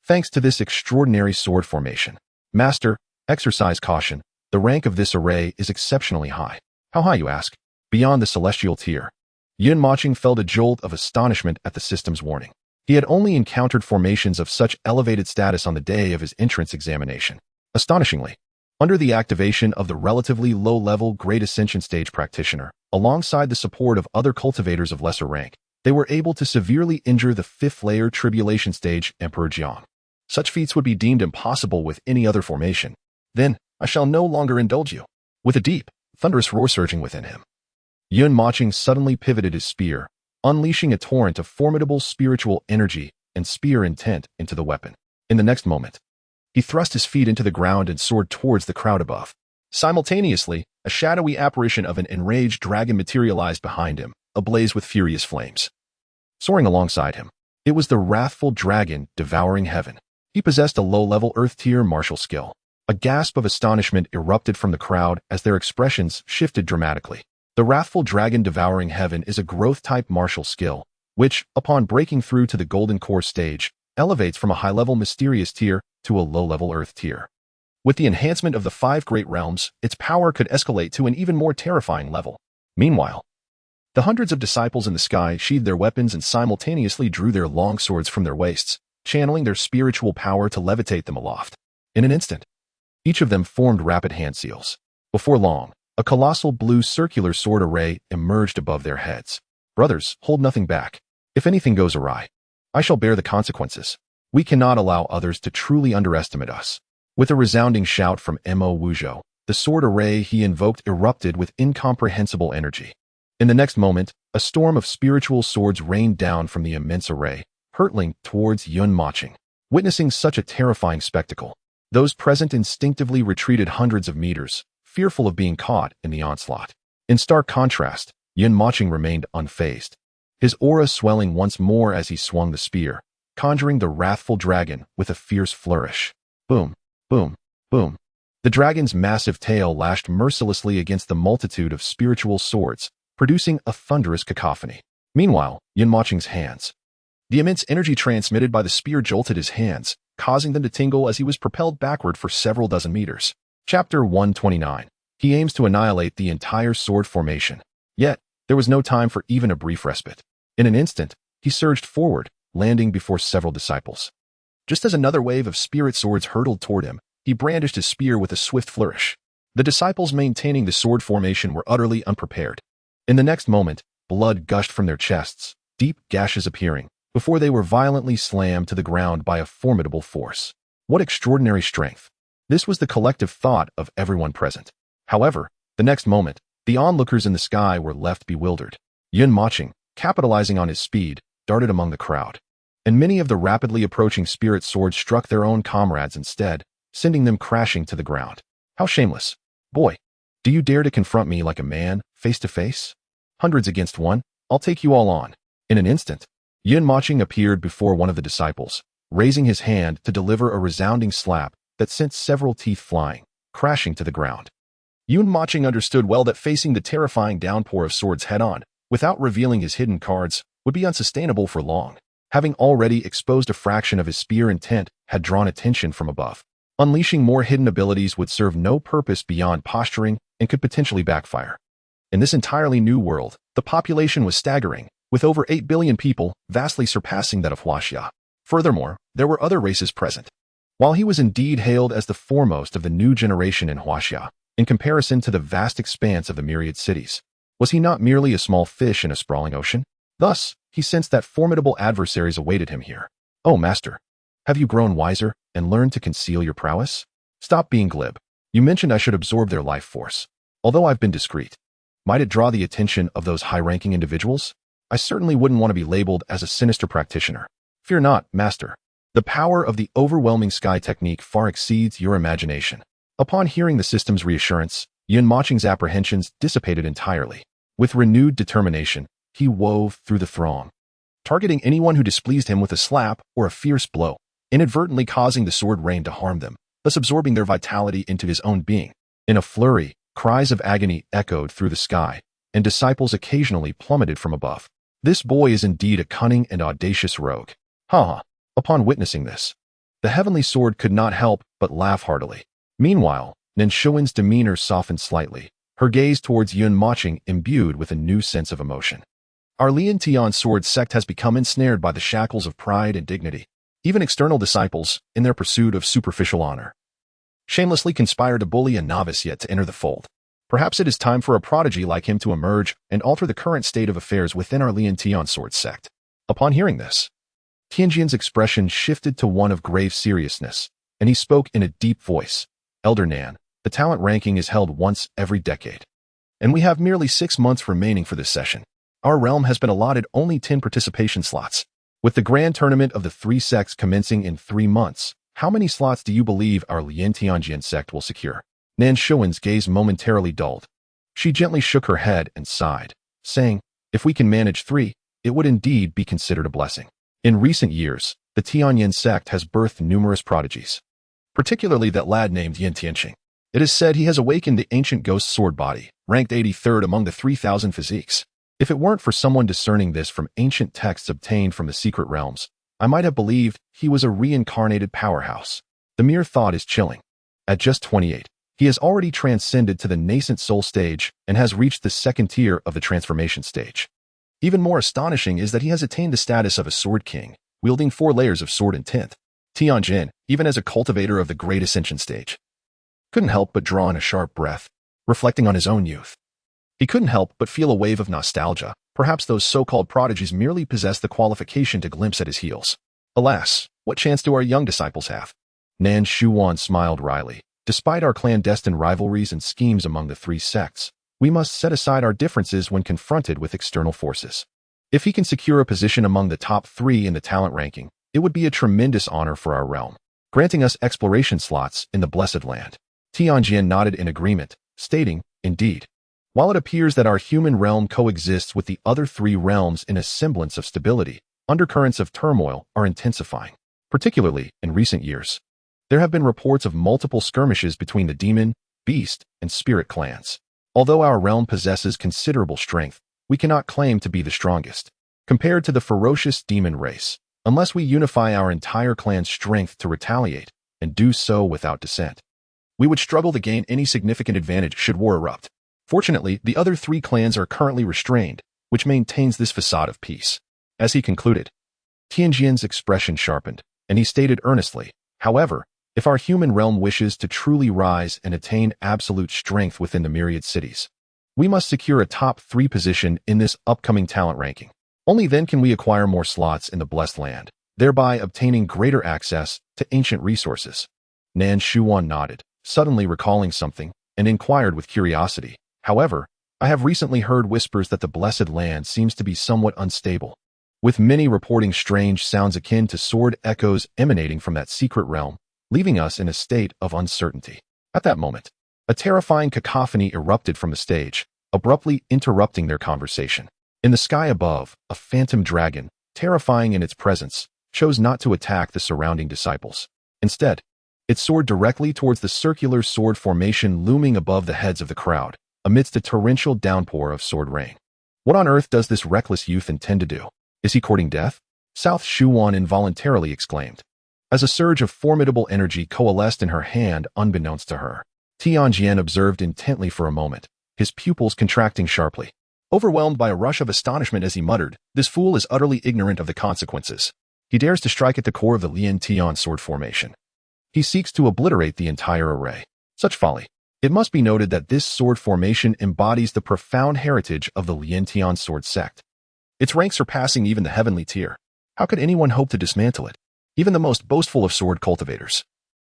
Thanks to this extraordinary sword formation, Master, exercise caution. The rank of this array is exceptionally high. How high, you ask? Beyond the celestial tier. Yun Mochen felt a jolt of astonishment at the system's warning. He had only encountered formations of such elevated status on the day of his entrance examination. Astonishingly, under the activation of the relatively low-level Great Ascension Stage practitioner, alongside the support of other cultivators of lesser rank, they were able to severely injure the 5th-layer Tribulation Stage Emperor Jiang. Such feats would be deemed impossible with any other formation. "Then, I shall no longer indulge you." With a deep, thunderous roar surging within him, Yun Mochen suddenly pivoted his spear, unleashing a torrent of formidable spiritual energy and spear intent into the weapon. In the next moment, he thrust his feet into the ground and soared towards the crowd above. Simultaneously, a shadowy apparition of an enraged dragon materialized behind him, ablaze with furious flames. Soaring alongside him, it was the wrathful dragon devouring heaven. He possessed a low-level Earth-tier martial skill. A gasp of astonishment erupted from the crowd as their expressions shifted dramatically. The wrathful dragon devouring heaven is a growth-type martial skill, which, upon breaking through to the golden core stage, elevates from a high-level mysterious tier to a low-level Earth tier. With the enhancement of the 5 great realms, its power could escalate to an even more terrifying level. Meanwhile, the hundreds of disciples in the sky sheathed their weapons and simultaneously drew their long swords from their waists, channeling their spiritual power to levitate them aloft. In an instant, each of them formed rapid hand seals. Before long, a colossal blue circular sword array emerged above their heads. "Brothers, hold nothing back. If anything goes awry, I shall bear the consequences. We cannot allow others to truly underestimate us." With a resounding shout from Wujo, the sword array he invoked erupted with incomprehensible energy. In the next moment, a storm of spiritual swords rained down from the immense array, hurtling towards Yun Mochen. Witnessing such a terrifying spectacle, those present instinctively retreated hundreds of meters, fearful of being caught in the onslaught. In stark contrast, Yun Mochen remained unfazed, his aura swelling once more as he swung the spear, conjuring the wrathful dragon with a fierce flourish. Boom, boom, Boom. The dragon's massive tail lashed mercilessly against the multitude of spiritual swords, producing a thunderous cacophony. Meanwhile, Mocheng's hands. The immense energy transmitted by the spear jolted his hands, causing them to tingle as he was propelled backward for several dozen meters. Chapter 129. He aims to annihilate the entire sword formation. Yet, there was no time for even a brief respite. In an instant, he surged forward, landing before several disciples. Just as another wave of spirit swords hurtled toward him, he brandished his spear with a swift flourish. The disciples maintaining the sword formation were utterly unprepared. In the next moment, blood gushed from their chests, deep gashes appearing, before they were violently slammed to the ground by a formidable force. What extraordinary strength! This was the collective thought of everyone present. However, the next moment, the onlookers in the sky were left bewildered. Mochen, capitalizing on his speed, darted among the crowd. And many of the rapidly approaching spirit swords struck their own comrades instead, sending them crashing to the ground. How shameless. Boy, do you dare to confront me like a man, face to face? Hundreds against one, I'll take you all on. In an instant, Mochen appeared before one of the disciples, raising his hand to deliver a resounding slap that sent several teeth flying, crashing to the ground. Mochen understood well that facing the terrifying downpour of swords head-on, without revealing his hidden cards, would be unsustainable for long. Having already exposed a fraction of his spear intent had drawn attention from above. Unleashing more hidden abilities would serve no purpose beyond posturing and could potentially backfire. In this entirely new world, the population was staggering, with over 8 billion people, vastly surpassing that of Huaxia. Furthermore, there were other races present. While he was indeed hailed as the foremost of the new generation in Huaxia, in comparison to the vast expanse of the myriad cities, was he not merely a small fish in a sprawling ocean? Thus, he sensed that formidable adversaries awaited him here. Oh, master, have you grown wiser and learned to conceal your prowess? Stop being glib. You mentioned I should absorb their life force. Although I've been discreet, might it draw the attention of those high-ranking individuals? I certainly wouldn't want to be labeled as a sinister practitioner. Fear not, master. The power of the overwhelming sky technique far exceeds your imagination. Upon hearing the system's reassurance, Mochen's apprehensions dissipated entirely. With renewed determination, he wove through the throng, targeting anyone who displeased him with a slap or a fierce blow, inadvertently causing the sword rain to harm them, thus absorbing their vitality into his own being. In a flurry, cries of agony echoed through the sky, and disciples occasionally plummeted from above. This boy is indeed a cunning and audacious rogue. Ha! Upon witnessing this, the heavenly sword could not help but laugh heartily. Meanwhile, Nenshuin's demeanor softened slightly, her gaze towards Mochen imbued with a new sense of emotion. Our Lian Tian sword sect has become ensnared by the shackles of pride and dignity. Even external disciples, in their pursuit of superficial honor, shamelessly conspire to bully a novice yet to enter the fold. Perhaps it is time for a prodigy like him to emerge and alter the current state of affairs within our Lian Tian sword sect. Upon hearing this, Tianjian's expression shifted to one of grave seriousness, and he spoke in a deep voice. Elder Nan, the talent ranking is held once every decade, and we have merely 6 months remaining for this session. Our realm has been allotted only 10 participation slots. With the grand tournament of the 3 sects commencing in 3 months, how many slots do you believe our Lian Tianjian sect will secure? Nenshuin's gaze momentarily dulled. She gently shook her head and sighed, saying, if we can manage 3, it would indeed be considered a blessing. In recent years, the Tianyin sect has birthed numerous prodigies, particularly that lad named Yin Tianqing. It is said he has awakened the ancient ghost sword body, ranked 83rd among the 3,000 physiques. If it weren't for someone discerning this from ancient texts obtained from the secret realms, I might have believed he was a reincarnated powerhouse. The mere thought is chilling. At just 28, he has already transcended to the nascent soul stage and has reached the second tier of the transformation stage. Even more astonishing is that he has attained the status of a sword king, wielding 4 layers of sword intent. Tianjin, even as a cultivator of the great ascension stage, couldn't help but draw in a sharp breath, reflecting on his own youth. He couldn't help but feel a wave of nostalgia. Perhaps those so-called prodigies merely possessed the qualification to glimpse at his heels. Alas, what chance do our young disciples have? Nan Shuwan smiled wryly. Despite our clandestine rivalries and schemes among the 3 sects, we must set aside our differences when confronted with external forces. If he can secure a position among the top 3 in the talent ranking, it would be a tremendous honor for our realm, granting us exploration slots in the Blessed Land. Tianjian nodded in agreement, stating, indeed. While it appears that our human realm coexists with the other 3 realms in a semblance of stability, undercurrents of turmoil are intensifying, particularly in recent years. There have been reports of multiple skirmishes between the demon, beast, and spirit clans. Although our realm possesses considerable strength, we cannot claim to be the strongest, compared to the ferocious demon race, unless we unify our entire clan's strength to retaliate, and do so without dissent. We would struggle to gain any significant advantage should war erupt. Fortunately, the other 3 clans are currently restrained, which maintains this facade of peace. As he concluded, Tianjian's expression sharpened, and he stated earnestly, however, if our human realm wishes to truly rise and attain absolute strength within the myriad cities, we must secure a top 3 position in this upcoming talent ranking. Only then can we acquire more slots in the blessed land, thereby obtaining greater access to ancient resources. Nan Shuan nodded, suddenly recalling something, and inquired with curiosity, however, I have recently heard whispers that the blessed land seems to be somewhat unstable, with many reporting strange sounds akin to sword echoes emanating from that secret realm, leaving us in a state of uncertainty. At that moment, a terrifying cacophony erupted from the stage, abruptly interrupting their conversation. In the sky above, a phantom dragon, terrifying in its presence, chose not to attack the surrounding disciples. Instead, it soared directly towards the circular sword formation looming above the heads of the crowd, amidst a torrential downpour of sword rain. What on earth does this reckless youth intend to do? Is he courting death? South Shuan involuntarily exclaimed, as a surge of formidable energy coalesced in her hand unbeknownst to her. Tianjian observed intently for a moment, his pupils contracting sharply. Overwhelmed by a rush of astonishment as he muttered, this fool is utterly ignorant of the consequences. He dares to strike at the core of the Lian Tian sword formation. He seeks to obliterate the entire array. Such folly. It must be noted that this sword formation embodies the profound heritage of the Lian Tian sword sect. Its rank surpassing even the heavenly tier. How could anyone hope to dismantle it? Even the most boastful of sword cultivators,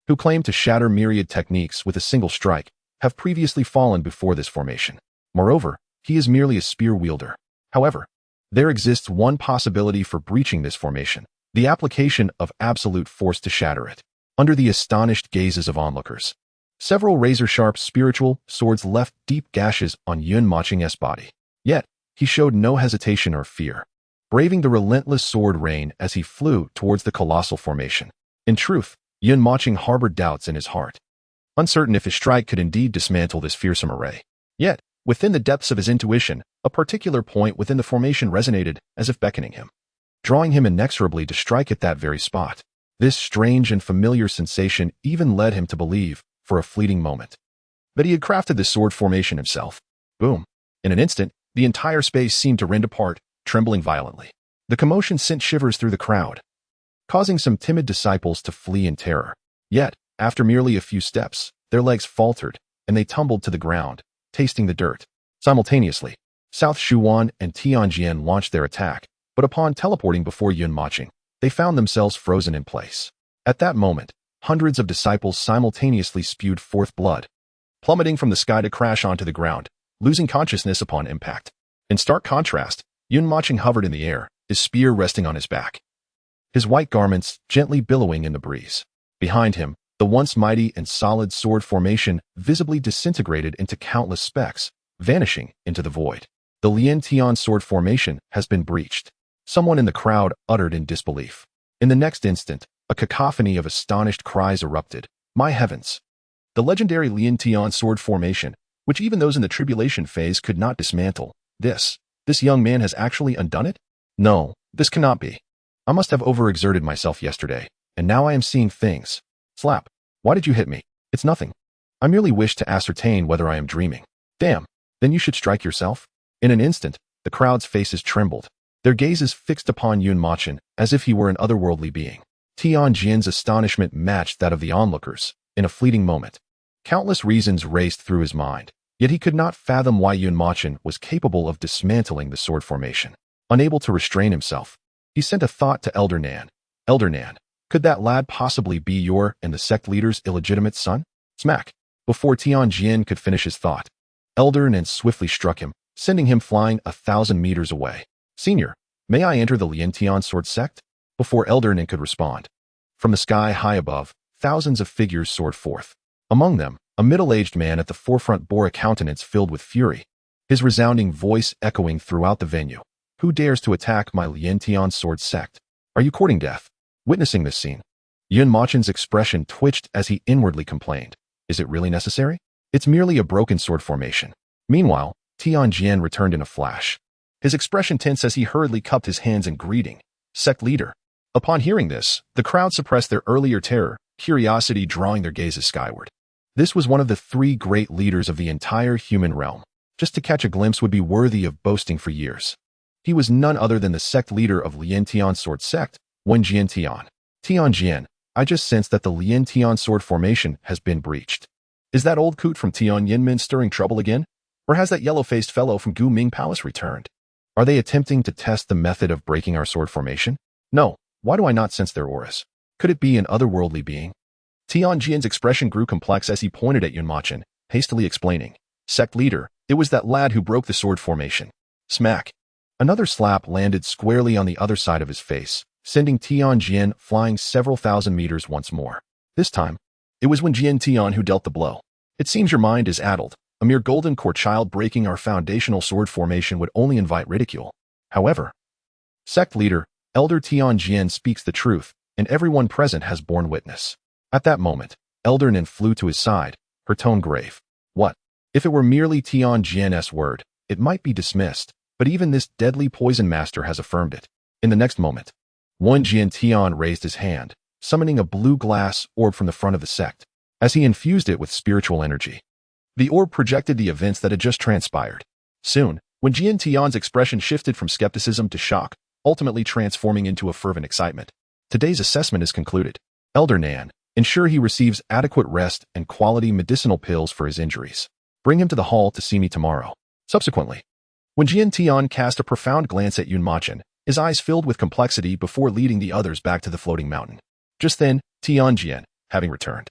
who claim to shatter myriad techniques with a single strike, have previously fallen before this formation. Moreover, he is merely a spear wielder. However, there exists one possibility for breaching this formation, the application of absolute force to shatter it. Under the astonished gazes of onlookers, several razor-sharp spiritual swords left deep gashes on Yun Mocheng's body. Yet, he showed no hesitation or fear, braving the relentless sword rain as he flew towards the colossal formation. In truth, Yun Mocheng harbored doubts in his heart, uncertain if his strike could indeed dismantle this fearsome array. Yet, within the depths of his intuition, a particular point within the formation resonated as if beckoning him, drawing him inexorably to strike at that very spot. This strange and familiar sensation even led him to believe, for a fleeting moment, that he had crafted the sword formation himself. Boom. In an instant, the entire space seemed to rend apart, trembling violently. The commotion sent shivers through the crowd, causing some timid disciples to flee in terror. Yet, after merely a few steps, their legs faltered, and they tumbled to the ground, tasting the dirt. Simultaneously, South Shuan and Tianjian launched their attack, but upon teleporting before Yun Mocheng, they found themselves frozen in place. At that moment, hundreds of disciples simultaneously spewed forth blood, plummeting from the sky to crash onto the ground, losing consciousness upon impact. In stark contrast, Yun Mocheng hovered in the air, his spear resting on his back, his white garments gently billowing in the breeze. Behind him, the once mighty and solid sword formation visibly disintegrated into countless specks, vanishing into the void. The Lian Tian sword formation has been breached, someone in the crowd uttered in disbelief. In the next instant, a cacophony of astonished cries erupted. My heavens! The legendary Lian Tian sword formation, which even those in the tribulation phase could not dismantle, this young man has actually undone it? No, this cannot be. I must have overexerted myself yesterday, and now I am seeing things. Slap. Why did you hit me? It's nothing. I merely wish to ascertain whether I am dreaming. Damn. Then you should strike yourself? In an instant, the crowd's faces trembled, their gazes fixed upon Yun Mocheng as if he were an otherworldly being. Tianjian's astonishment matched that of the onlookers. In a fleeting moment, countless reasons raced through his mind, yet he could not fathom why Yun Mocheng was capable of dismantling the sword formation. Unable to restrain himself, he sent a thought to Elder Nan. Elder Nan, could that lad possibly be your and the sect leader's illegitimate son? Smack. Before Tianjian could finish his thought, Elder Nan swiftly struck him, sending him flying 1,000 meters away. Senior, may I enter the Lian Tian sword sect? Before Elder Nan could respond, from the sky high above, thousands of figures soared forth. Among them, a middle-aged man at the forefront bore a countenance filled with fury, his resounding voice echoing throughout the venue. Who dares to attack my Lian Tian sword sect? Are you courting death? Witnessing this scene, Yun Machen's expression twitched as he inwardly complained. Is it really necessary? It's merely a broken sword formation. Meanwhile, Tianjian returned in a flash. His expression tense as he hurriedly cupped his hands in greeting. Sect leader. Upon hearing this, the crowd suppressed their earlier terror, curiosity drawing their gazes skyward. This was one of the three great leaders of the entire human realm. Just to catch a glimpse would be worthy of boasting for years. He was none other than the sect leader of Lian Tian's sword sect, Wen Jian Tian. Tianjian, I just sense that the Lian Tian sword formation has been breached. Is that old coot from Tian Yinmin stirring trouble again? Or has that yellow-faced fellow from Gu Ming Palace returned? Are they attempting to test the method of breaking our sword formation? No, why do I not sense their auras? Could it be an otherworldly being? Tianjian's expression grew complex as he pointed at Yun Machen, hastily explaining. Sect leader, it was that lad who broke the sword formation. Smack. Another slap landed squarely on the other side of his face, sending Tianjian flying several thousand meters once more. This time, it was Wen Jian Tian who dealt the blow. It seems your mind is addled. A mere golden core child breaking our foundational sword formation would only invite ridicule. However, sect leader, Elder Tianjian speaks the truth, and everyone present has borne witness. At that moment, Elder Nin flew to his side, her tone grave. What? If it were merely Tianjian's word, it might be dismissed, but even this deadly poison master has affirmed it. In the next moment, Wen Jian Tian raised his hand, summoning a blue glass orb from the front of the sect, as he infused it with spiritual energy. The orb projected the events that had just transpired. Soon, Wen Jian Tian's expression shifted from skepticism to shock, ultimately transforming into a fervent excitement. Today's assessment is concluded. Elder Nan, ensure he receives adequate rest and quality medicinal pills for his injuries. Bring him to the hall to see me tomorrow. Subsequently, Wen Jian Tian cast a profound glance at Yun Machen, his eyes filled with complexity before leading the others back to the floating mountain. Just then, Tianjian, having returned,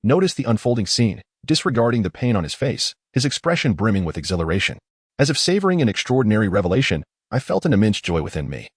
noticed the unfolding scene, disregarding the pain on his face, his expression brimming with exhilaration. As if savoring an extraordinary revelation, I felt an immense joy within me.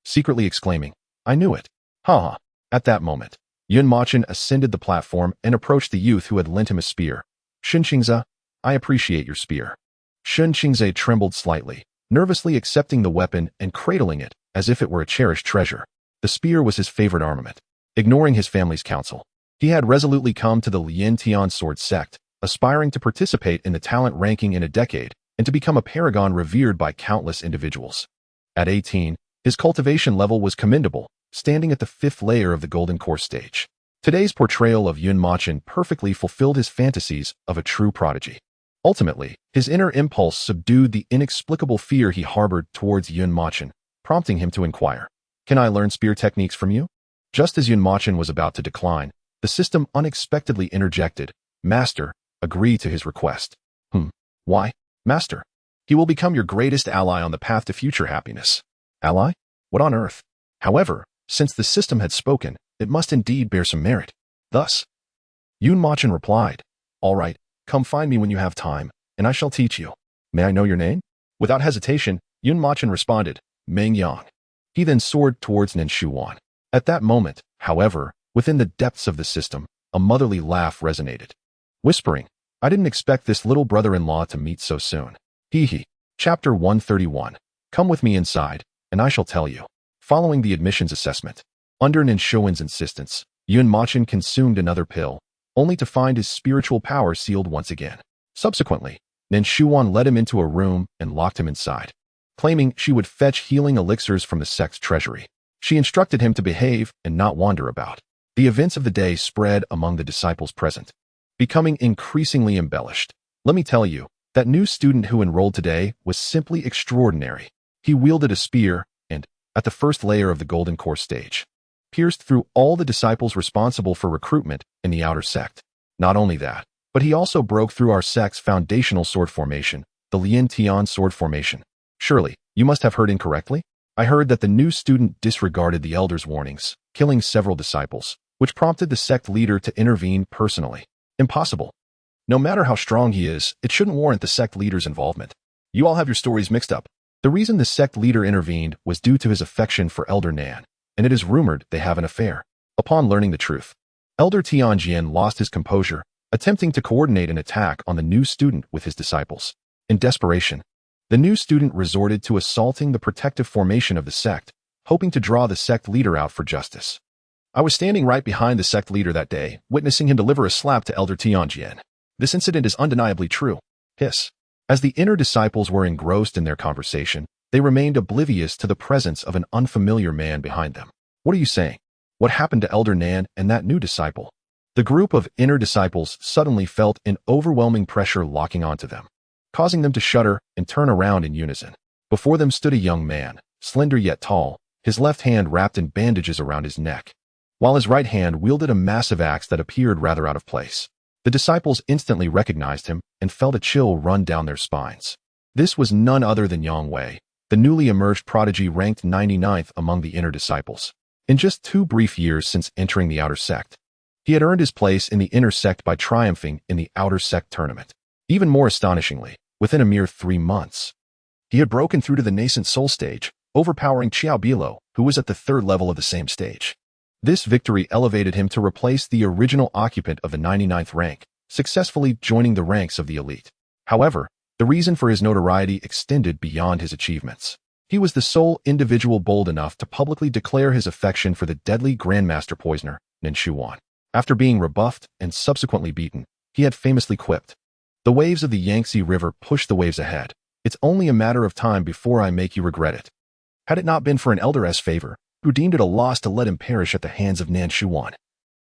Secretly exclaiming, I knew it. Ha! At that moment, Yun Machen ascended the platform and approached the youth who had lent him a spear. Shun Qingze, I appreciate your spear. Shun Qingze trembled slightly, nervously accepting the weapon and cradling it as if it were a cherished treasure. The spear was his favorite armament. Ignoring his family's counsel, he had resolutely come to the Lian Tian sword sect, aspiring to participate in the talent ranking in a decade and to become a paragon revered by countless individuals. At 18, his cultivation level was commendable, standing at the 5th layer of the Golden Core stage. Today's portrayal of Yun Machen perfectly fulfilled his fantasies of a true prodigy. Ultimately, his inner impulse subdued the inexplicable fear he harbored towards Yun Machen, prompting him to inquire, Can I learn spear techniques from you? Just as Yun Machen was about to decline, the system unexpectedly interjected, Master, agree to his request. Why? Master. He will become your greatest ally on the path to future happiness. Ally? What on earth? However, since the system had spoken, it must indeed bear some merit. Thus, Yun Machen replied, All right, come find me when you have time, and I shall teach you. May I know your name? Without hesitation, Yun Machen responded, Meng Yang. He then soared towards Ninshuwan. At that moment, however, within the depths of the system, a motherly laugh resonated. Whispering, I didn't expect this little brother-in-law to meet so soon. Hee. Chapter 131. Come with me inside, and I shall tell you. Following the admissions assessment, under Ninshuwan's insistence, Yun Machen consumed another pill, only to find his spiritual power sealed once again. Subsequently, Ninshuwan led him into a room and locked him inside, claiming she would fetch healing elixirs from the sect's treasury. She instructed him to behave and not wander about. The events of the day spread among the disciples present, becoming increasingly embellished. Let me tell you, that new student who enrolled today was simply extraordinary. He wielded a spear and, at the 1st layer of the Golden Core stage, pierced through all the disciples responsible for recruitment in the outer sect. Not only that, but he also broke through our sect's foundational sword formation, the Lian Tian sword formation. Surely, you must have heard incorrectly? I heard that the new student disregarded the elder's warnings, killing several disciples, which prompted the sect leader to intervene personally. Impossible. No matter how strong he is, it shouldn't warrant the sect leader's involvement. You all have your stories mixed up. The reason the sect leader intervened was due to his affection for Elder Nan, and it is rumored they have an affair. Upon learning the truth, Elder Tianjian lost his composure, attempting to coordinate an attack on the new student with his disciples. In desperation, the new student resorted to assaulting the protective formation of the sect, hoping to draw the sect leader out for justice. I was standing right behind the sect leader that day, witnessing him deliver a slap to Elder Tianjian. This incident is undeniably true. Hiss. As the inner disciples were engrossed in their conversation, they remained oblivious to the presence of an unfamiliar man behind them. What are you saying? What happened to Elder Nan and that new disciple? The group of inner disciples suddenly felt an overwhelming pressure locking onto them, causing them to shudder and turn around in unison. Before them stood a young man, slender yet tall, his left hand wrapped in bandages around his neck, while his right hand wielded a massive axe that appeared rather out of place. The disciples instantly recognized him and felt a chill run down their spines. This was none other than Yang Wei, the newly emerged prodigy ranked 99th among the inner disciples. In just 2 brief years since entering the outer sect, he had earned his place in the inner sect by triumphing in the outer sect tournament. Even more astonishingly, within a mere 3 months, he had broken through to the nascent soul stage, overpowering Qiao Bilo, who was at the 3rd level of the same stage. This victory elevated him to replace the original occupant of the 99th rank, successfully joining the ranks of the elite. However, the reason for his notoriety extended beyond his achievements. He was the sole individual bold enough to publicly declare his affection for the deadly Grandmaster Poisoner, Nin Shuwan. After being rebuffed and subsequently beaten, he had famously quipped, "The waves of the Yangtze River push the waves ahead. It's only a matter of time before I make you regret it." Had it not been for an elder's favor, who deemed it a loss to let him perish at the hands of Nan Shuwan,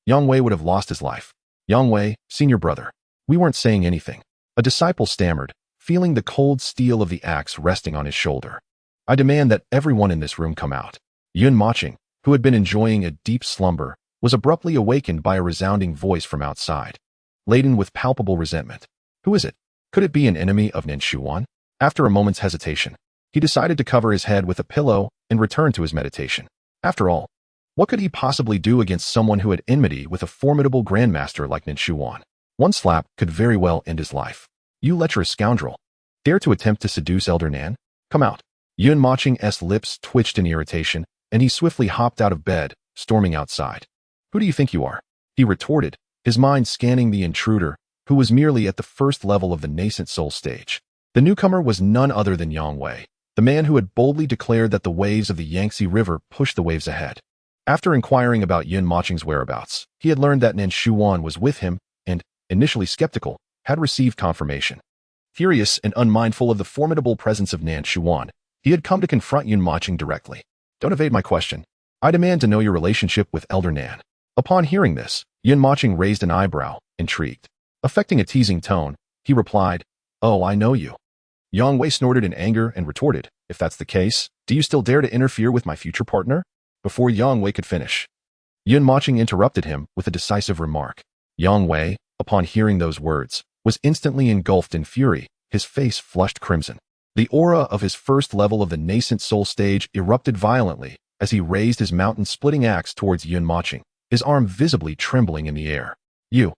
Yang Wei would have lost his life. "Yang Wei, senior brother, we weren't saying anything," a disciple stammered, feeling the cold steel of the axe resting on his shoulder. "I demand that everyone in this room come out." Yun Mochen, who had been enjoying a deep slumber, was abruptly awakened by a resounding voice from outside, laden with palpable resentment. Who is it? Could it be an enemy of Nin Shuwan? After a moment's hesitation, he decided to cover his head with a pillow and return to his meditation. After all, what could he possibly do against someone who had enmity with a formidable grandmaster like Nin Shuwan? One slap could very well end his life. "You lecherous scoundrel. Dare to attempt to seduce Elder Nan? Come out." Yun Mocheng's lips twitched in irritation, and he swiftly hopped out of bed, storming outside. "Who do you think you are?" he retorted, his mind scanning the intruder, who was merely at the 1st level of the nascent soul stage. The newcomer was none other than Yang Wei, the man who had boldly declared that the waves of the Yangtze River pushed the waves ahead. After inquiring about Yun Mocheng's whereabouts, he had learned that Nin Shuwan was with him and, initially skeptical, had received confirmation. Furious and unmindful of the formidable presence of Nan Shuwan, he had come to confront Yun Mocheng directly. "Don't evade my question. I demand to know your relationship with Elder Nan." Upon hearing this, Yun Mocheng raised an eyebrow, intrigued. Affecting a teasing tone, he replied, "Oh, I know you." Yang Wei snorted in anger and retorted, "If that's the case, do you still dare to interfere with my future partner?" Before Yang Wei could finish, Yun Mocheng interrupted him with a decisive remark. Yang Wei, upon hearing those words, was instantly engulfed in fury, his face flushed crimson. The aura of his 1st level of the nascent soul stage erupted violently as he raised his mountain-splitting axe towards Yun Mocheng, his arm visibly trembling in the air. You,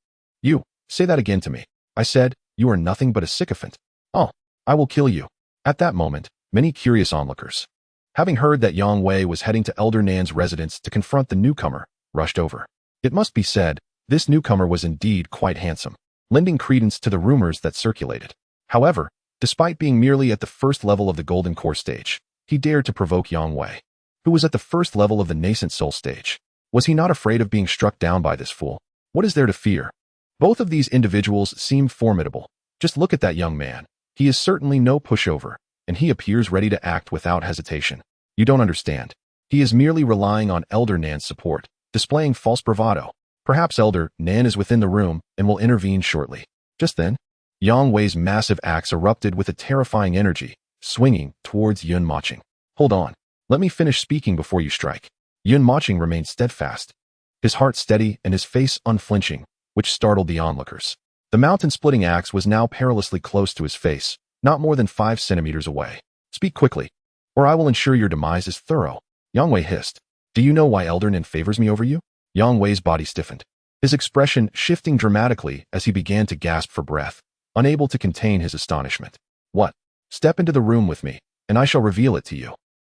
say that again to me." I said, "You are nothing but a sycophant. Oh, I will kill you." At that moment, many curious onlookers, having heard that Yang Wei was heading to Elder Nan's residence to confront the newcomer, rushed over. It must be said, this newcomer was indeed quite handsome, lending credence to the rumors that circulated. However, despite being merely at the 1st level of the Golden Core stage, he dared to provoke Yang Wei, who was at the 1st level of the nascent soul stage. Was he not afraid of being struck down by this fool? What is there to fear? Both of these individuals seem formidable. Just look at that young man. He is certainly no pushover, and he appears ready to act without hesitation. You don't understand. He is merely relying on Elder Nan's support, displaying false bravado. Perhaps Elder Nan is within the room and will intervene shortly. Just then, Yang Wei's massive axe erupted with a terrifying energy, swinging towards Yun Mocheng. "Hold on. Let me finish speaking before you strike." Yun Mocheng remained steadfast, his heart steady and his face unflinching, which startled the onlookers. The mountain-splitting axe was now perilously close to his face, not more than 5 centimeters away. "Speak quickly, or I will ensure your demise is thorough." Yang Wei hissed. "Do you know why Elder Nan favors me over you?" Yang Wei's body stiffened, his expression shifting dramatically as he began to gasp for breath, unable to contain his astonishment. "What? Step into the room with me, and I shall reveal it to you."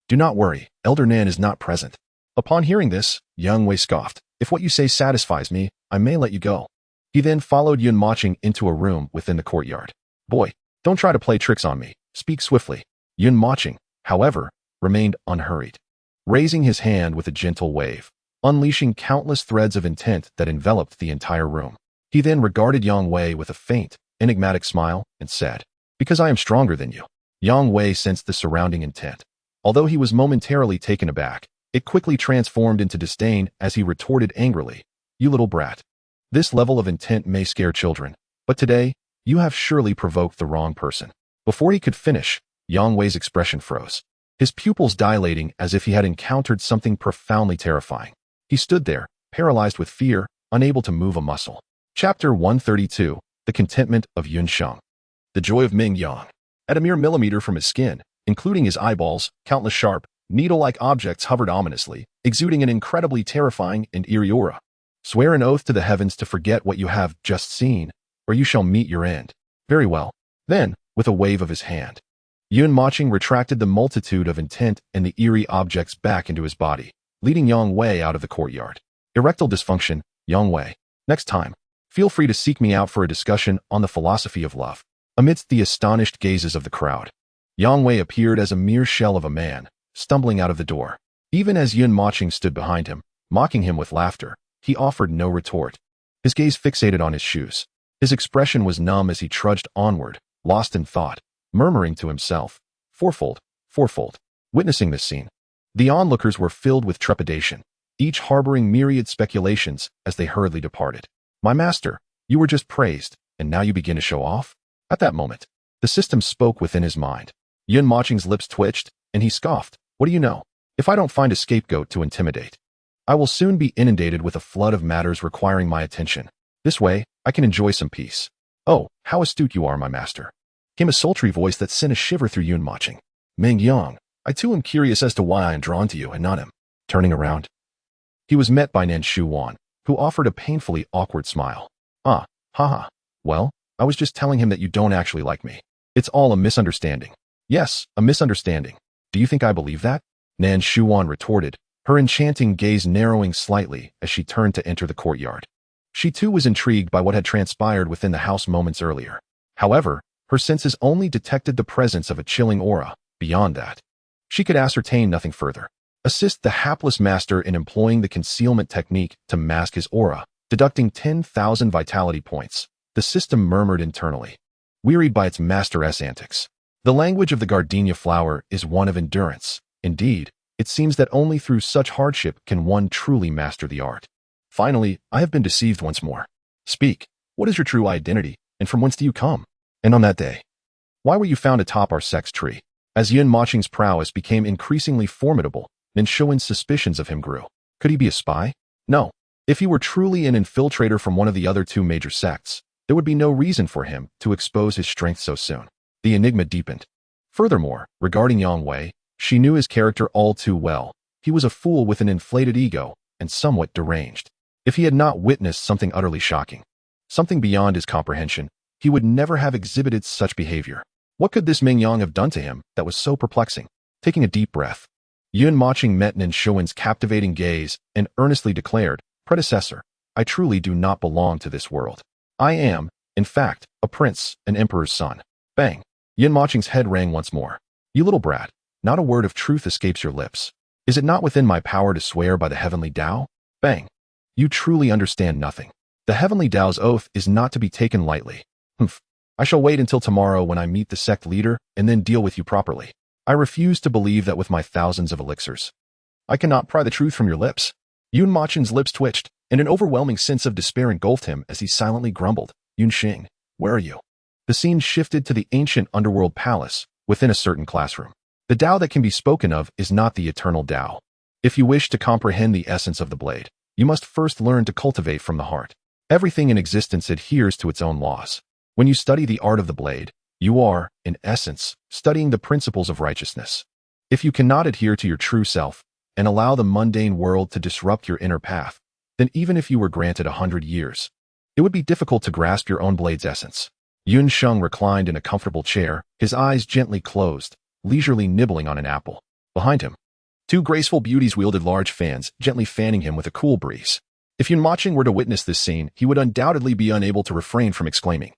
"Do not worry, Elder Nan is not present." Upon hearing this, Yang Wei scoffed. "If what you say satisfies me, I may let you go." He then followed Yun Mocheng into a room within the courtyard. "Boy, don't try to play tricks on me. Speak swiftly." Yun Mocheng, however, remained unhurried, raising his hand with a gentle wave. unleashing countless threads of intent that enveloped the entire room. He then regarded Yang Wei with a faint, enigmatic smile and said, "Because I am stronger than you." Yang Wei sensed the surrounding intent. Although he was momentarily taken aback, it quickly transformed into disdain as he retorted angrily, "You little brat. This level of intent may scare children, but today, you have surely provoked the wrong person." Before he could finish, Yang Wei's expression froze, his pupils dilating as if he had encountered something profoundly terrifying. He stood there, paralyzed with fear, unable to move a muscle. Chapter 132, The Contentment of Yun Sheng. The joy of Ming Yang. At a mere millimeter from his skin, including his eyeballs, countless sharp, needle-like objects hovered ominously, exuding an incredibly terrifying and eerie aura. "Swear an oath to the heavens to forget what you have just seen, or you shall meet your end." "Very well." Then, with a wave of his hand, Yun Mochen retracted the multitude of intent and the eerie objects back into his body, leading Yang Wei out of the courtyard. Erectile dysfunction, Yang Wei. Next time, feel free to seek me out for a discussion on the philosophy of love. Amidst the astonished gazes of the crowd, Yang Wei appeared as a mere shell of a man, stumbling out of the door. Even as Yun Mochen stood behind him, mocking him with laughter, he offered no retort. His gaze fixated on his shoes. His expression was numb as he trudged onward, lost in thought, murmuring to himself, "Fourfold, fourfold." Witnessing this scene, the onlookers were filled with trepidation, each harboring myriad speculations as they hurriedly departed. "My master, you were just praised, and now you begin to show off?" At that moment, the system spoke within his mind. Yun Mochen's lips twitched, and he scoffed, "What do you know? If I don't find a scapegoat to intimidate, I will soon be inundated with a flood of matters requiring my attention. This way, I can enjoy some peace." "Oh, how astute you are, my master," came a sultry voice that sent a shiver through Yun Mochen. "Ming Yang, I too am curious as to why I am drawn to you and not him." Turning around, he was met by Nan Shuwan, who offered a painfully awkward smile. "Ah, haha. Well, I was just telling him that you don't actually like me. It's all a misunderstanding." "Yes, a misunderstanding. Do you think I believe that?" Nan Shuwan retorted, her enchanting gaze narrowing slightly as she turned to enter the courtyard. She too was intrigued by what had transpired within the house moments earlier. However, her senses only detected the presence of a chilling aura. Beyond that, she could ascertain nothing further. Assist the hapless master in employing the concealment technique to mask his aura, deducting 10,000 vitality points. The system murmured internally, wearied by its master's antics. The language of the gardenia flower is one of endurance. Indeed, it seems that only through such hardship can one truly master the art. "Finally, I have been deceived once more. Speak, what is your true identity, and from whence do you come? And on that day, why were you found atop our sex tree?" As Yun Mochen's prowess became increasingly formidable, Ninshuan's suspicions of him grew. Could he be a spy? No. If he were truly an infiltrator from one of the other two major sects, there would be no reason for him to expose his strength so soon. The enigma deepened. Furthermore, regarding Yang Wei, she knew his character all too well. He was a fool with an inflated ego and somewhat deranged. If he had not witnessed something utterly shocking, something beyond his comprehension, he would never have exhibited such behavior. What could this Ming Yang have done to him that was so perplexing? Taking a deep breath, Yun Mochen met Ninshuan's captivating gaze and earnestly declared, "Predecessor, I truly do not belong to this world. I am, in fact, a prince, an emperor's son." Bang! Yun Mochen's head rang once more. "You little brat, not a word of truth escapes your lips. Is it not within my power to swear by the heavenly Tao?" Bang! "You truly understand nothing. The heavenly Tao's oath is not to be taken lightly. Humph. I shall wait until tomorrow when I meet the sect leader and then deal with you properly. I refuse to believe that with my thousands of elixirs. I cannot pry the truth from your lips." Yun Mochen's lips twitched, and an overwhelming sense of despair engulfed him as he silently grumbled, "Yun Sheng, where are you?" The scene shifted to the ancient underworld palace within a certain classroom. The Tao that can be spoken of is not the eternal Tao. If you wish to comprehend the essence of the blade, you must first learn to cultivate from the heart. Everything in existence adheres to its own laws. When you study the art of the blade, you are, in essence, studying the principles of righteousness. If you cannot adhere to your true self and allow the mundane world to disrupt your inner path, then even if you were granted 100 years, it would be difficult to grasp your own blade's essence. Yun Sheng reclined in a comfortable chair, his eyes gently closed, leisurely nibbling on an apple. Behind him, two graceful beauties wielded large fans, gently fanning him with a cool breeze. If Yun Mochen were to witness this scene, he would undoubtedly be unable to refrain from exclaiming,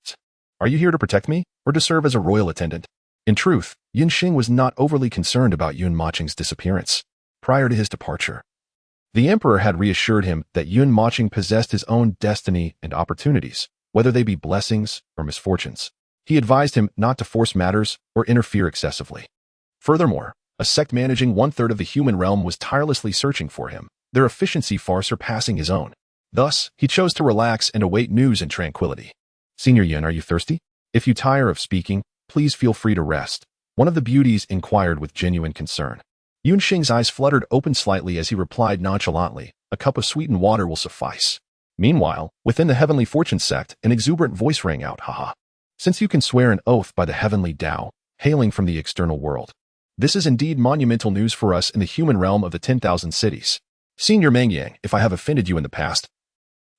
"Are you here to protect me, or to serve as a royal attendant?" In truth, Yun Sheng was not overly concerned about Yun Mochen's disappearance. Prior to his departure, The emperor had reassured him that Yun Mochen possessed his own destiny and opportunities, whether they be blessings or misfortunes. He advised him not to force matters or interfere excessively. Furthermore, a sect managing one-third of the human realm was tirelessly searching for him, their efficiency far surpassing his own. Thus, he chose to relax and await news in tranquility. Senior Yun, are you thirsty? If you tire of speaking, please feel free to rest. One of the beauties inquired with genuine concern. Yun Xing's eyes fluttered open slightly as he replied nonchalantly, a cup of sweetened water will suffice. Meanwhile, within the Heavenly Fortune sect, an exuberant voice rang out, haha. Since you can swear an oath by the heavenly Tao, hailing from the external world, this is indeed monumental news for us in the human realm of the 10,000 cities. Senior Meng Yang, if I have offended you in the past,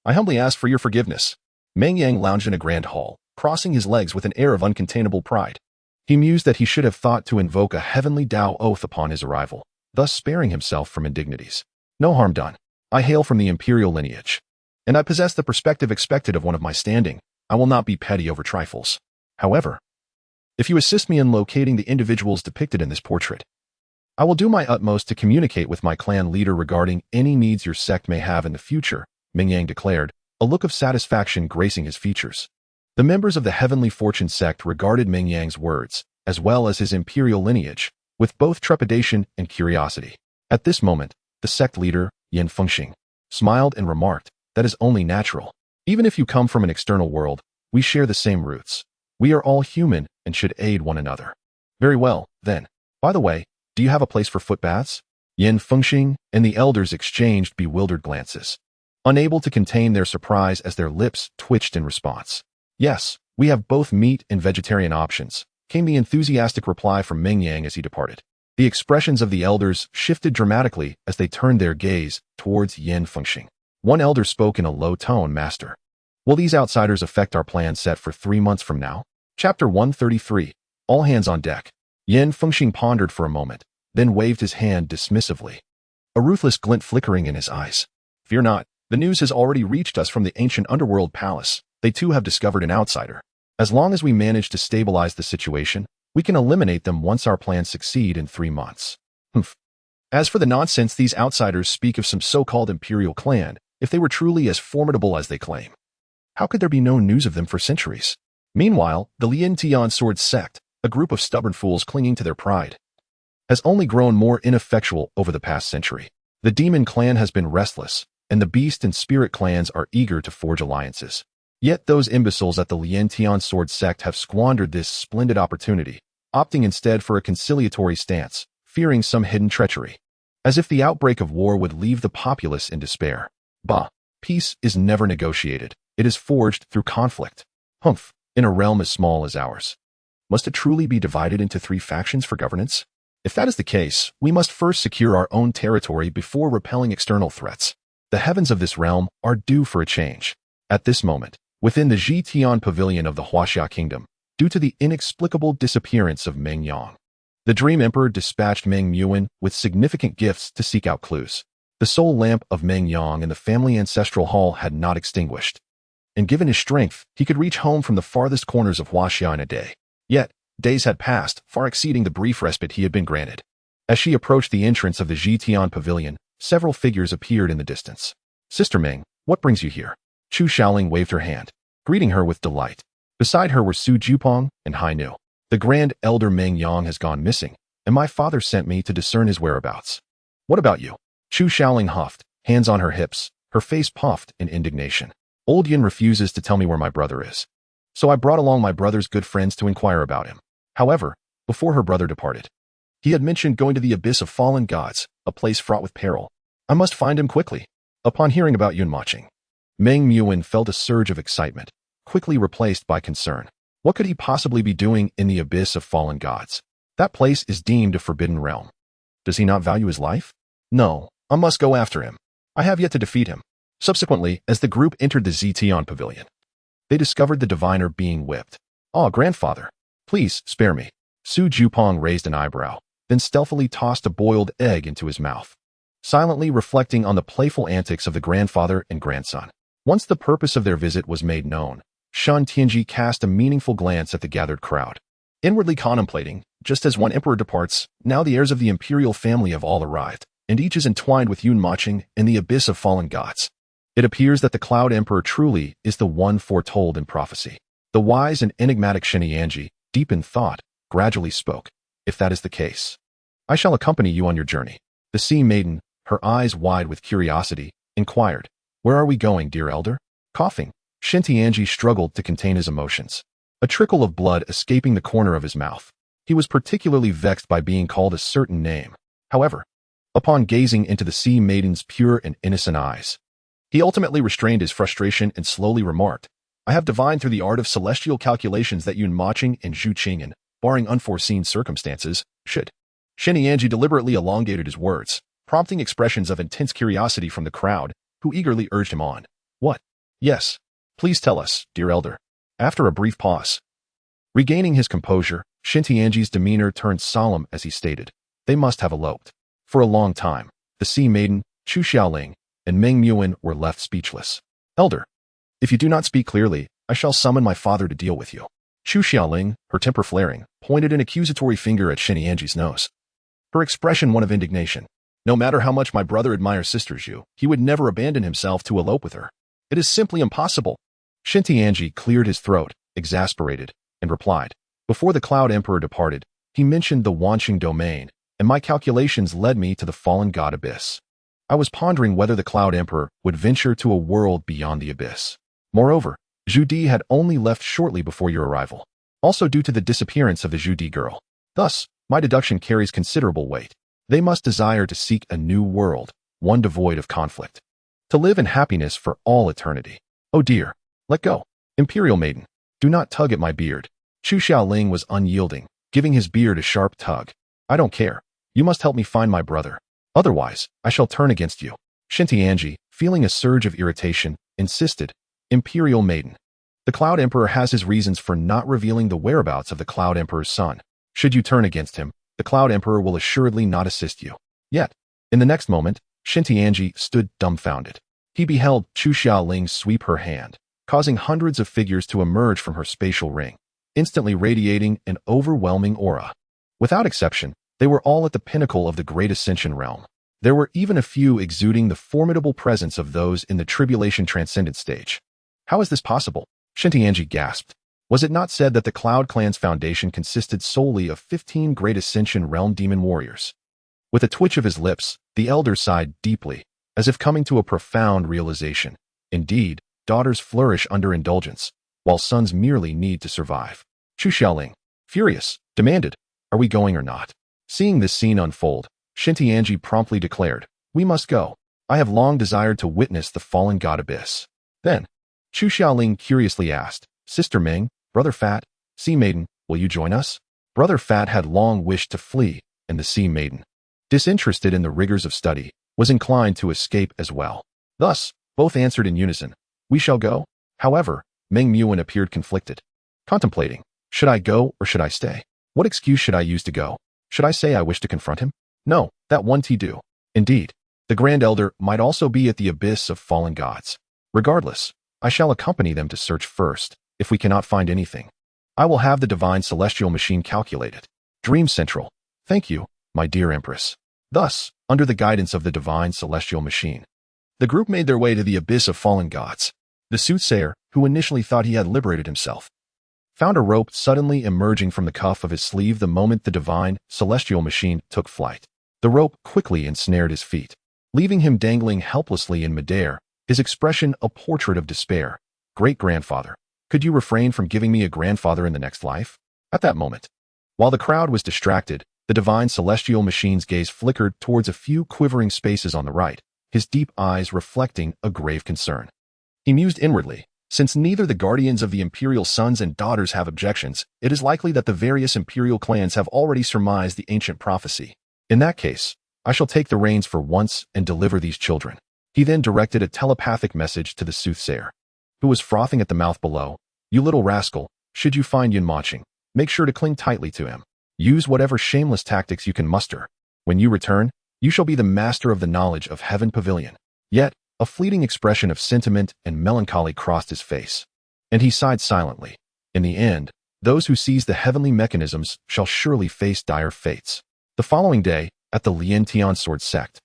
I humbly ask for your forgiveness. Meng Yang lounged in a grand hall, crossing his legs with an air of uncontainable pride. He mused that he should have thought to invoke a heavenly Tao oath upon his arrival, thus sparing himself from indignities. No harm done. I hail from the imperial lineage, and I possess the perspective expected of one of my standing. I will not be petty over trifles. However, if you assist me in locating the individuals depicted in this portrait, I will do my utmost to communicate with my clan leader regarding any needs your sect may have in the future, Meng Yang declared, a look of satisfaction gracing his features. The members of the Heavenly Fortune sect regarded Meng Yang's words, as well as his imperial lineage, with both trepidation and curiosity. At this moment, the sect leader, Yin Fengxing, smiled and remarked, that is only natural. Even if you come from an external world, we share the same roots. We are all human and should aid one another. Very well, then. By the way, do you have a place for foot baths? Yin Fengxing and the elders exchanged bewildered glances, unable to contain their surprise as their lips twitched in response. Yes, we have both meat and vegetarian options, came the enthusiastic reply from Meng Yang as he departed. The expressions of the elders shifted dramatically as they turned their gaze towards Yin Fengxing. One elder spoke in a low tone, Master. Will these outsiders affect our plan set for 3 months from now? Chapter 133. All hands on deck. Yin Fengxing pondered for a moment, then waved his hand dismissively, a ruthless glint flickering in his eyes. Fear not, the news has already reached us from the ancient underworld palace. They too have discovered an outsider. As long as we manage to stabilize the situation, we can eliminate them once our plans succeed in 3 months. Humph. As for the nonsense these outsiders speak of some so-called imperial clan, if they were truly as formidable as they claim, how could there be no news of them for centuries? Meanwhile, the Lin Tian Sword sect, a group of stubborn fools clinging to their pride, has only grown more ineffectual over the past century. The demon clan has been restless, and the beast and spirit clans are eager to forge alliances. Yet those imbeciles at the Lin Tian Sword sect have squandered this splendid opportunity, opting instead for a conciliatory stance, fearing some hidden treachery. As if the outbreak of war would leave the populace in despair. Bah, peace is never negotiated. It is forged through conflict. Humph, in a realm as small as ours. Must it truly be divided into 3 factions for governance? If that is the case, we must first secure our own territory before repelling external threats. The heavens of this realm are due for a change. At this moment, within the Zhitian Pavilion of the Huaxia Kingdom, due to the inexplicable disappearance of Meng Yang, the Dream Emperor dispatched Meng Yuan with significant gifts to seek out clues. The soul lamp of Meng Yang in the family ancestral hall had not extinguished, and given his strength, he could reach home from the farthest corners of Huaxia in a day. Yet, days had passed, far exceeding the brief respite he had been granted. As she approached the entrance of the Zhitian Pavilion, several figures appeared in the distance. Sister Meng, what brings you here? Chu Shaoling waved her hand, greeting her with delight. Beside her were Su Jupong and Hai Nu. The grand elder Meng Yang has gone missing, and my father sent me to discern his whereabouts. What about you? Chu Shaoling huffed, hands on her hips, her face puffed in indignation. Old Yin refuses to tell me where my brother is. So I brought along my brother's good friends to inquire about him. However, before her brother departed, he had mentioned going to the abyss of fallen gods, a place fraught with peril. I must find him quickly. Upon hearing about Yun Mochen, Meng Yuan felt a surge of excitement, quickly replaced by concern. What could he possibly be doing in the abyss of fallen gods? That place is deemed a forbidden realm. Does he not value his life? No, I must go after him. I have yet to defeat him. Subsequently, as the group entered the Zetian Pavilion, they discovered the diviner being whipped. Ah, grandfather, please spare me. Su Jupong raised an eyebrow, then stealthily tossed a boiled egg into his mouth, silently reflecting on the playful antics of the grandfather and grandson. Once the purpose of their visit was made known, Shan Tianji cast a meaningful glance at the gathered crowd, inwardly contemplating, just as one emperor departs, now the heirs of the imperial family have all arrived. and each is entwined with Yun Mochen in the abyss of fallen gods. It appears that the Cloud Emperor truly is the one foretold in prophecy. The wise and enigmatic Xintianji, deep in thought, gradually spoke. If that is the case, I shall accompany you on your journey. The Sea Maiden, her eyes wide with curiosity, inquired, Where are we going, dear elder? Coughing, Xintianji struggled to contain his emotions. A trickle of blood escaping the corner of his mouth. He was particularly vexed by being called a certain name. However, upon gazing into the Sea Maiden's pure and innocent eyes, he ultimately restrained his frustration and slowly remarked, I have divined through the art of celestial calculations that Yun Mochen and Zhu Qingyan, barring unforeseen circumstances, should. Xintianji deliberately elongated his words, prompting expressions of intense curiosity from the crowd, who eagerly urged him on. What? Yes. Please tell us, dear elder. After a brief pause. Regaining his composure, Xintianji's demeanor turned solemn as he stated, They must have eloped. For a long time, the Sea Maiden, Chu Xiaoling, and Meng Muan were left speechless. Elder, if you do not speak clearly, I shall summon my father to deal with you. Chu Xiaoling, her temper flaring, pointed an accusatory finger at Xintianji's nose. Her expression one of indignation. No matter how much my brother admires Sister Zhu, he would never abandon himself to elope with her. It is simply impossible. Xintianji cleared his throat, exasperated, and replied. Before the Cloud Emperor departed, he mentioned the Wanqing domain, and my calculations led me to the fallen god abyss. I was pondering whether the Cloud Emperor would venture to a world beyond the abyss. Moreover, Zhu Di had only left shortly before your arrival, also due to the disappearance of the Zhu Di girl. Thus, my deduction carries considerable weight. They must desire to seek a new world, one devoid of conflict. To live in happiness for all eternity. Oh dear, let go. Imperial Maiden, do not tug at my beard. Chu Xiaoling was unyielding, giving his beard a sharp tug. I don't care. You must help me find my brother. Otherwise, I shall turn against you. Xintianji, feeling a surge of irritation, insisted. Imperial Maiden. The Cloud Emperor has his reasons for not revealing the whereabouts of the Cloud Emperor's son. Should you turn against him, the Cloud Emperor will assuredly not assist you. Yet, in the next moment, Xintianji stood dumbfounded. He beheld Chu Xiaoling sweep her hand, causing hundreds of figures to emerge from her spatial ring, instantly radiating an overwhelming aura. Without exception, they were all at the pinnacle of the Great Ascension realm. There were even a few exuding the formidable presence of those in the Tribulation Transcendent stage. How is this possible? Xintianji gasped. Was it not said that the Cloud Clan's foundation consisted solely of 15 Great Ascension realm demon warriors? With a twitch of his lips, the elder sighed deeply, as if coming to a profound realization. Indeed, daughters flourish under indulgence, while sons merely need to survive. Chu Xiaoling, furious, demanded, Are we going or not? Seeing this scene unfold, Xintianji promptly declared, We must go. I have long desired to witness the fallen god abyss. Then, Chu Xiaoling curiously asked, Sister Meng, Brother Fat, Sea Maiden, will you join us? Brother Fat had long wished to flee, and the Sea Maiden, disinterested in the rigors of study, was inclined to escape as well. Thus, both answered in unison, We shall go. However, Meng Muan appeared conflicted, contemplating, Should I go or should I stay? What excuse should I use to go? Should I say I wish to confront him? No, that won't do. Indeed, the Grand Elder might also be at the abyss of fallen gods. Regardless, I shall accompany them to search first. If we cannot find anything, I will have the divine celestial machine calculated. Dream Central. Thank you, my dear Empress. Thus, under the guidance of the divine celestial machine, the group made their way to the abyss of fallen gods. The soothsayer, who initially thought he had liberated himself, found a rope suddenly emerging from the cuff of his sleeve the moment the divine celestial machine took flight. The rope quickly ensnared his feet, leaving him dangling helplessly in midair, his expression a portrait of despair. Great-grandfather, could you refrain from giving me a grandfather in the next life? At that moment, while the crowd was distracted, the divine celestial machine's gaze flickered towards a few quivering spaces on the right, his deep eyes reflecting a grave concern. He mused inwardly, since neither the guardians of the imperial sons and daughters have objections, it is likely that the various imperial clans have already surmised the ancient prophecy. In that case, I shall take the reins for once and deliver these children. He then directed a telepathic message to the soothsayer, who was frothing at the mouth below. You little rascal, should you find Yun Mochen, make sure to cling tightly to him. Use whatever shameless tactics you can muster. When you return, you shall be the master of the knowledge of Heaven Pavilion. Yet, a fleeting expression of sentiment and melancholy crossed his face, and he sighed silently. In the end, those who seize the heavenly mechanisms shall surely face dire fates. The following day, at the Lian Tian Sword Sect,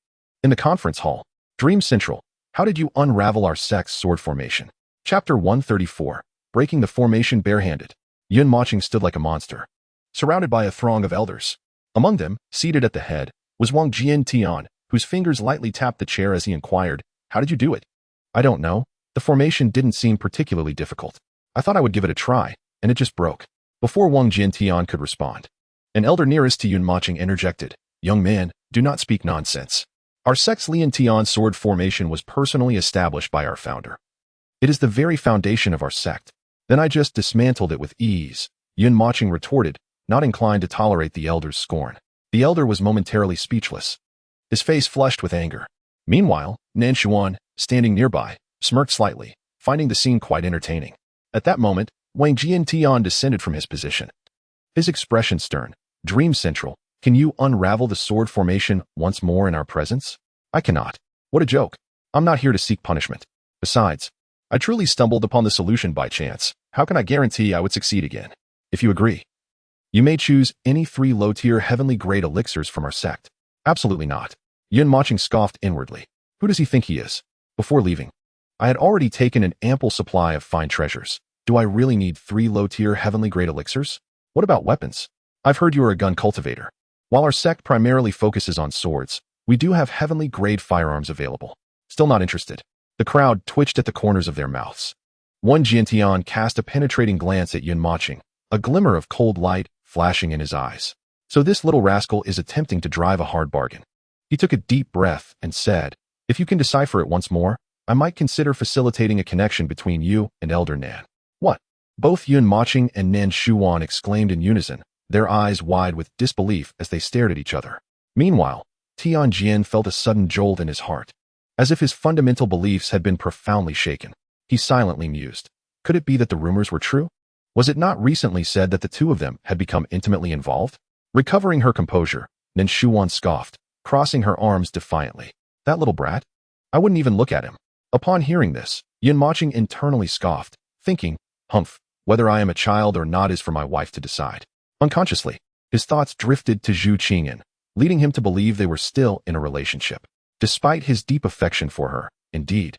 In the conference hall, Dream Central, how did you unravel our sect's sword formation? Chapter 134, breaking the formation barehanded. Yun Mochen stood like a monster, surrounded by a throng of elders. Among them, seated at the head, was Wang Jiantian, whose fingers lightly tapped the chair as he inquired, "How did you do it?" "I don't know. The formation didn't seem particularly difficult. I thought I would give it a try, and it just broke." Before Wang Jiantian could respond, an elder nearest to Yun Mochen interjected, "Young man, do not speak nonsense. Our sect's Lian Tian sword formation was personally established by our founder. It is the very foundation of our sect. Then I just dismantled it with ease," Yun Mochen retorted, not inclined to tolerate the elder's scorn. The elder was momentarily speechless, his face flushed with anger. Meanwhile, Nan Xuan, standing nearby, smirked slightly, finding the scene quite entertaining. At that moment, Wang Jiantian descended from his position, his expression stern. "Dream Central, can you unravel the sword formation once more in our presence?" "I cannot. What a joke. I'm not here to seek punishment. Besides, I truly stumbled upon the solution by chance. How can I guarantee I would succeed again? If you agree, you may choose any 3 low-tier heavenly grade elixirs from our sect." "Absolutely not." Yun Mochen scoffed inwardly. Who does he think he is? Before leaving, I had already taken an ample supply of fine treasures. Do I really need 3 low-tier heavenly grade elixirs? What about weapons? I've heard you are a gun cultivator. While our sect primarily focuses on swords, we do have heavenly grade firearms available. Still not interested. The crowd twitched at the corners of their mouths. One Jiantian cast a penetrating glance at Yun Mochen, a glimmer of cold light flashing in his eyes. So this little rascal is attempting to drive a hard bargain. He took a deep breath and said, "If you can decipher it once more, I might consider facilitating a connection between you and Elder Nan." "What?" Both Yun Mochen and Nan Xuan exclaimed in unison, their eyes wide with disbelief as they stared at each other. Meanwhile, Tian Jian felt a sudden jolt in his heart, as if his fundamental beliefs had been profoundly shaken. He silently mused. Could it be that the rumors were true? Was it not recently said that the two of them had become intimately involved? Recovering her composure, Nan Xuan scoffed, crossing her arms defiantly. "That little brat? I wouldn't even look at him." Upon hearing this, Yun Mochen internally scoffed, thinking, "Humph, whether I am a child or not is for my wife to decide." Unconsciously, his thoughts drifted to Zhu Qingyan, leading him to believe they were still in a relationship. Despite his deep affection for her, indeed,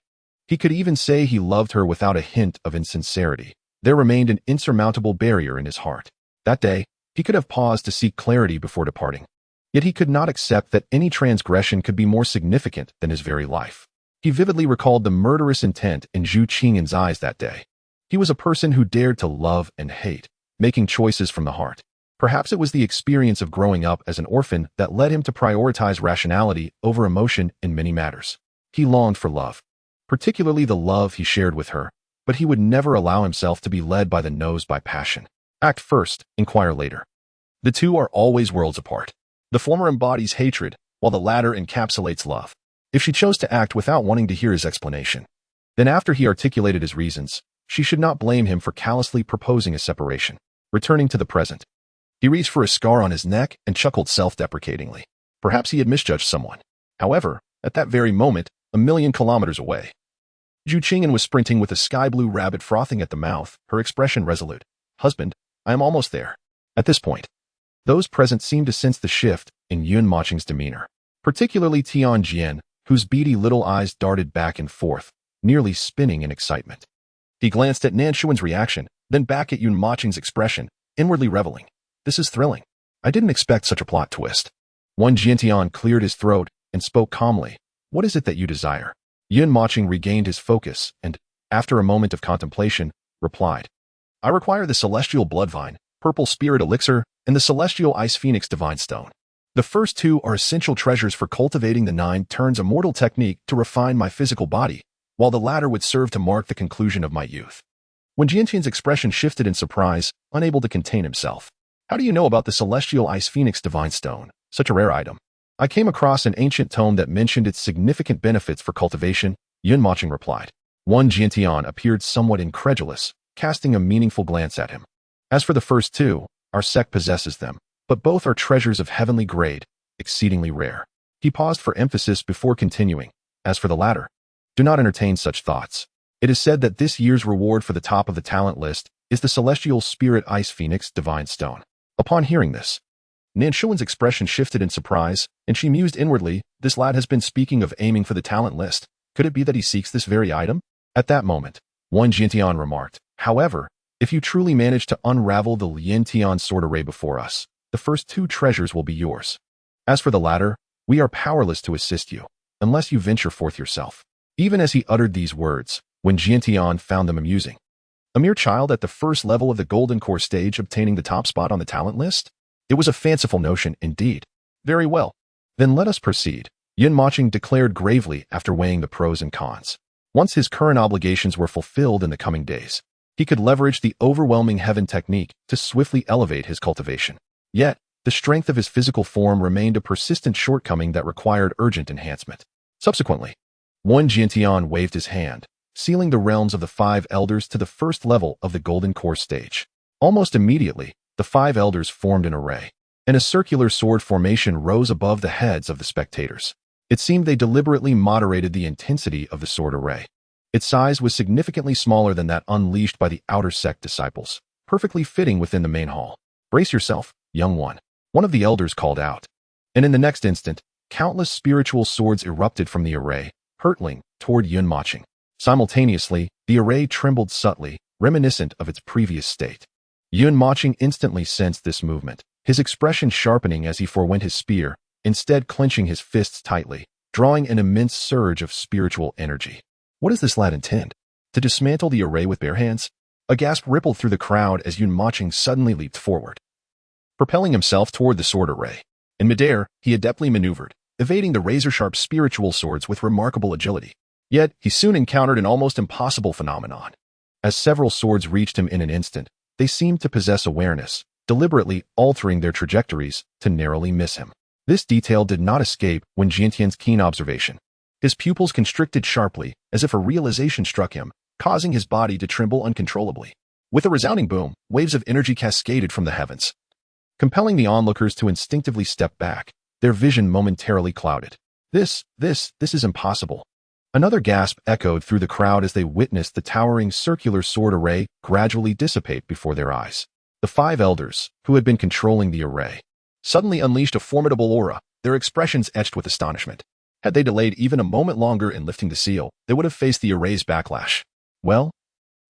he could even say he loved her without a hint of insincerity, there remained an insurmountable barrier in his heart. That day, he could have paused to seek clarity before departing. Yet he could not accept that any transgression could be more significant than his very life. He vividly recalled the murderous intent in Zhu Qingyan's eyes that day. He was a person who dared to love and hate, making choices from the heart. Perhaps it was the experience of growing up as an orphan that led him to prioritize rationality over emotion in many matters. He longed for love, particularly the love he shared with her, but he would never allow himself to be led by the nose by passion. Act first, inquire later. The two are always worlds apart. The former embodies hatred, while the latter encapsulates love. If she chose to act without wanting to hear his explanation, then after he articulated his reasons, she should not blame him for callously proposing a separation. Returning to the present, he reached for a scar on his neck and chuckled self-deprecatingly. Perhaps he had misjudged someone. However, at that very moment, a million kilometers away, Zhu Qingyan was sprinting with a sky-blue rabbit frothing at the mouth, her expression resolute. "Husband, I am almost there." At this point, those present seemed to sense the shift in Yun Mochen's demeanor, particularly Tian Jian, whose beady little eyes darted back and forth, nearly spinning in excitement. He glanced at Nan Xuan's reaction, then back at Yun Mochen's expression, inwardly reveling. "This is thrilling. I didn't expect such a plot twist." One Jiantian cleared his throat and spoke calmly. "What is it that you desire?" Yun Mochen regained his focus and, after a moment of contemplation, replied, "I require the celestial bloodvine, purple spirit elixir, and the celestial ice phoenix divine stone. The first two are essential treasures for cultivating the 9 turns immortal technique to refine my physical body, while the latter would serve to mark the conclusion of my youth." When Jiantian's expression shifted in surprise, unable to contain himself. "How do you know about the celestial ice phoenix divine stone? Such a rare item." "I came across an ancient tome that mentioned its significant benefits for cultivation," Yun Mochen replied. One Jiantian appeared somewhat incredulous, casting a meaningful glance at him. "As for the first two, our sect possesses them, but both are treasures of heavenly grade, exceedingly rare." He paused for emphasis before continuing. "As for the latter, do not entertain such thoughts. It is said that this year's reward for the top of the talent list is the celestial spirit ice phoenix divine stone." Upon hearing this, Nanshuan's expression shifted in surprise, and she mused inwardly, this lad has been speaking of aiming for the talent list. Could it be that he seeks this very item? At that moment, Wen Jintian remarked, however, if you truly manage to unravel the Lien Tian sword array before us, the first 2 treasures will be yours. As for the latter, we are powerless to assist you, unless you venture forth yourself. Even as he uttered these words, Wen Jintian found them amusing. A mere child at the first level of the Golden Core stage obtaining the top spot on the talent list? It was a fanciful notion indeed. Very well. Then let us proceed, Yin Mochen declared gravely after weighing the pros and cons. Once his current obligations were fulfilled in the coming days, he could leverage the overwhelming heaven technique to swiftly elevate his cultivation. Yet, the strength of his physical form remained a persistent shortcoming that required urgent enhancement. Subsequently, Wen Jintian waved his hand, sealing the realms of the 5 elders to the first level of the Golden Core stage. Almost immediately, the 5 elders formed an array, and a circular sword formation rose above the heads of the spectators. It seemed they deliberately moderated the intensity of the sword array. Its size was significantly smaller than that unleashed by the outer sect disciples, perfectly fitting within the main hall. Brace yourself, young one of the elders called out. And in the next instant, countless spiritual swords erupted from the array, hurtling toward Yun Mochen. Simultaneously, the array trembled subtly, reminiscent of its previous state. Yun Mochen instantly sensed this movement, his expression sharpening as he forewent his spear, instead clenching his fists tightly, drawing an immense surge of spiritual energy. What does this lad intend? To dismantle the array with bare hands? A gasp rippled through the crowd as Yun Mochen suddenly leaped forward, propelling himself toward the sword array. In midair, he adeptly maneuvered, evading the razor-sharp spiritual swords with remarkable agility. Yet, he soon encountered an almost impossible phenomenon. As several swords reached him in an instant, they seemed to possess awareness, deliberately altering their trajectories to narrowly miss him. This detail did not escape Wen Jintian's keen observation. His pupils constricted sharply, as if a realization struck him, causing his body to tremble uncontrollably. With a resounding boom, waves of energy cascaded from the heavens, compelling the onlookers to instinctively step back, their vision momentarily clouded. This is impossible. Another gasp echoed through the crowd as they witnessed the towering circular sword array gradually dissipate before their eyes. The 5 elders, who had been controlling the array, suddenly unleashed a formidable aura, their expressions etched with astonishment. Had they delayed even a moment longer in lifting the seal, they would have faced the array's backlash. Well,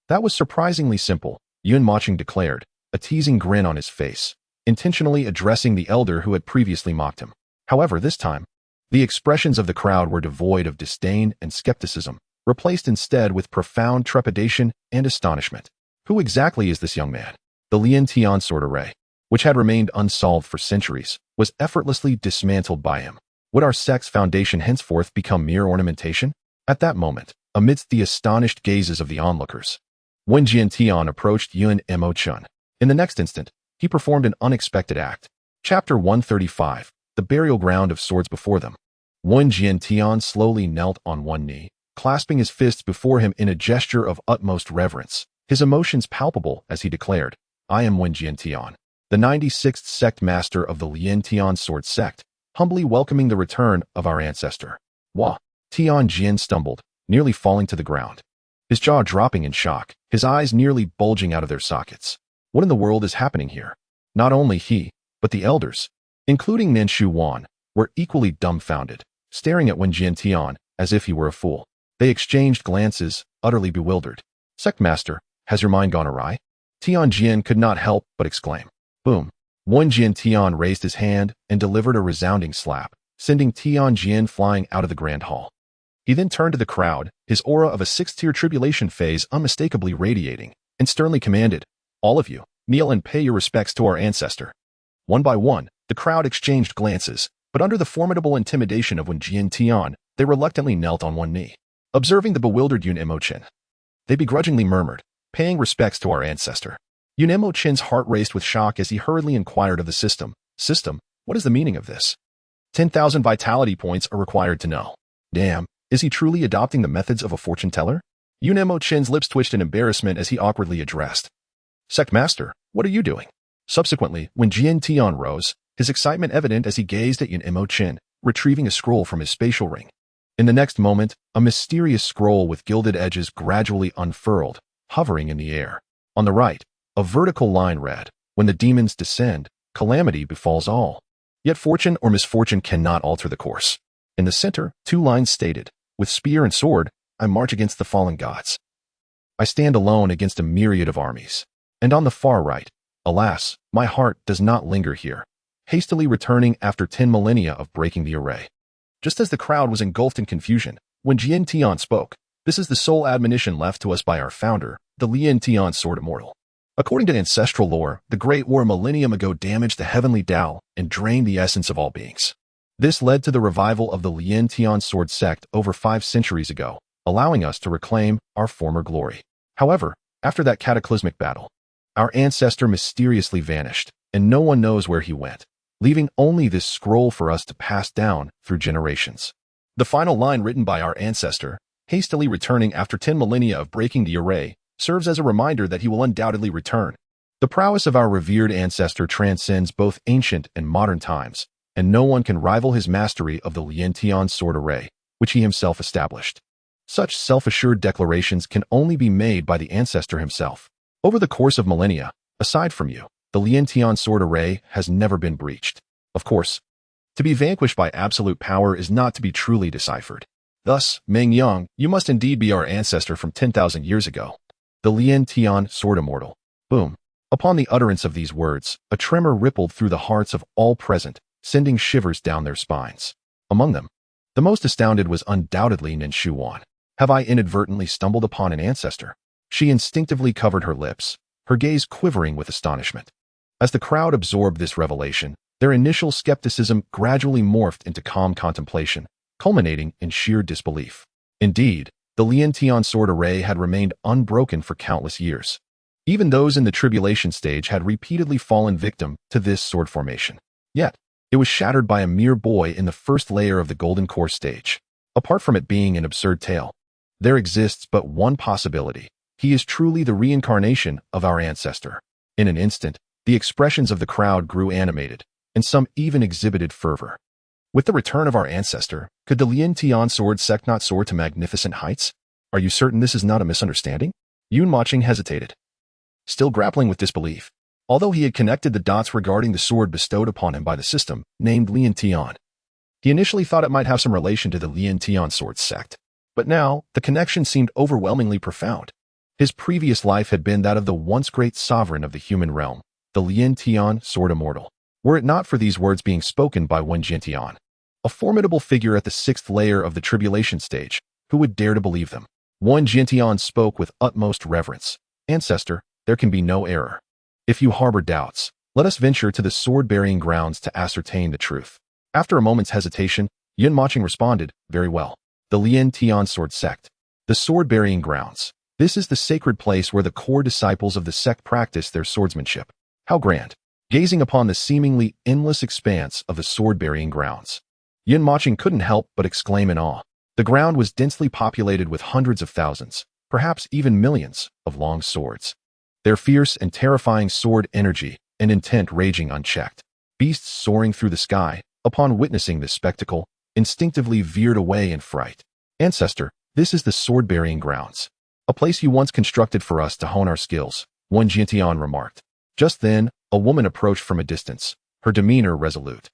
that was surprisingly simple, Yun Mochen declared, a teasing grin on his face, intentionally addressing the elder who had previously mocked him. However, this time, the expressions of the crowd were devoid of disdain and skepticism, replaced instead with profound trepidation and astonishment. Who exactly is this young man? The Lien Tian sword array, which had remained unsolved for centuries, was effortlessly dismantled by him. Would our sect's foundation henceforth become mere ornamentation? At that moment, amidst the astonished gazes of the onlookers, Wen Jintian approached Yun Mochen. In the next instant, he performed an unexpected act. Chapter 135, The Burial Ground of Swords Before Them. Wen Jintian slowly knelt on one knee, clasping his fists before him in a gesture of utmost reverence, his emotions palpable as he declared, I am Wen Jintian, the 96th sect master of the Lien Tian sword sect, humbly welcoming the return of our ancestor. Wah! Tian Jin stumbled, nearly falling to the ground, his jaw dropping in shock, his eyes nearly bulging out of their sockets. What in the world is happening here? Not only he, but the elders, including Nanshu Wan, were equally dumbfounded, staring at Wen Jintian as if he were a fool. They exchanged glances, utterly bewildered. Sectmaster, has your mind gone awry? Tian Jin could not help but exclaim. Boom! Wen Jintian raised his hand and delivered a resounding slap, sending Tian Jin flying out of the grand hall. He then turned to the crowd, his aura of a 6th-tier tribulation phase unmistakably radiating, and sternly commanded, all of you, kneel and pay your respects to our ancestor. One by one, the crowd exchanged glances, but under the formidable intimidation of Wen Jintian, they reluctantly knelt on one knee. Observing the bewildered Yun Mochen, they begrudgingly murmured, paying respects to our ancestor. Yun Mochen's heart raced with shock as he hurriedly inquired of the system. System, what is the meaning of this? 10,000 vitality points are required to know. Damn, is he truly adopting the methods of a fortune teller? Yun Mochen's lips twitched in embarrassment as he awkwardly addressed. Sectmaster, what are you doing? Subsequently, when Jintian rose, his excitement evident as he gazed at Yun Mochen, retrieving a scroll from his spatial ring. In the next moment, a mysterious scroll with gilded edges gradually unfurled, hovering in the air. On the right, a vertical line read, when the demons descend, calamity befalls all. Yet fortune or misfortune cannot alter the course. In the center, 2 lines stated, with spear and sword, I march against the fallen gods. I stand alone against a myriad of armies. And on the far right, alas, my heart does not linger here, hastily returning after 10 millennia of breaking the array. Just as the crowd was engulfed in confusion, when Jian Tian spoke, this is the sole admonition left to us by our founder, the Lien Tian Sword Immortal. According to ancestral lore, the Great War a millennium ago damaged the heavenly Tao and drained the essence of all beings. This led to the revival of the Lien Tian Sword sect over 5 centuries ago, allowing us to reclaim our former glory. However, after that cataclysmic battle, our ancestor mysteriously vanished, and no one knows where he went, leaving only this scroll for us to pass down through generations. The final line written by our ancestor, hastily returning after 10 millennia of breaking the array, serves as a reminder that he will undoubtedly return. The prowess of our revered ancestor transcends both ancient and modern times, and no one can rival his mastery of the Lien Tian sword array, which he himself established. Such self-assured declarations can only be made by the ancestor himself. Over the course of millennia, aside from you, the Lien Tian sword array has never been breached. Of course, to be vanquished by absolute power is not to be truly deciphered. Thus, Meng Yang, you must indeed be our ancestor from 10,000 years ago. The Lien Tian Sword Immortal. Boom. Upon the utterance of these words, a tremor rippled through the hearts of all present, sending shivers down their spines. Among them, the most astounded was undoubtedly Nin Shuwan. Have I inadvertently stumbled upon an ancestor? She instinctively covered her lips, her gaze quivering with astonishment. As the crowd absorbed this revelation, their initial skepticism gradually morphed into calm contemplation, culminating in sheer disbelief. Indeed, the Lien Tian sword array had remained unbroken for countless years. Even those in the tribulation stage had repeatedly fallen victim to this sword formation. Yet, it was shattered by a mere boy in the first layer of the Golden Core stage. Apart from it being an absurd tale, there exists but one possibility. He is truly the reincarnation of our ancestor. In an instant, the expressions of the crowd grew animated, and some even exhibited fervor. With the return of our ancestor, could the Lien Tian sword sect not soar to magnificent heights? Are you certain this is not a misunderstanding? Yun Mochen hesitated, still grappling with disbelief. Although he had connected the dots regarding the sword bestowed upon him by the system, named Lien Tian, he initially thought it might have some relation to the Lien Tian sword sect. But now, the connection seemed overwhelmingly profound. His previous life had been that of the once great sovereign of the human realm, the Lien Tian Sword Immortal. Were it not for these words being spoken by Wen Jiantian, a formidable figure at the 6th layer of the tribulation stage, who would dare to believe them? Wen Jiantian spoke with utmost reverence. Ancestor, there can be no error. If you harbor doubts, let us venture to the sword-bearing grounds to ascertain the truth. After a moment's hesitation, Yun Moching responded, very well. The Lien Tian sword sect. The sword-bearing grounds. This is the sacred place where the core disciples of the sect practice their swordsmanship. How grand. Gazing upon the seemingly endless expanse of the sword-bearing grounds, Yun Moching couldn't help but exclaim in awe. The ground was densely populated with hundreds of thousands, perhaps even millions, of long swords. Their fierce and terrifying sword energy and intent raging unchecked. Beasts soaring through the sky, upon witnessing this spectacle, instinctively veered away in fright. Ancestor, this is the sword-bearing grounds. A place you once constructed for us to hone our skills, Wen Jiantian remarked. Just then, a woman approached from a distance, her demeanor resolute,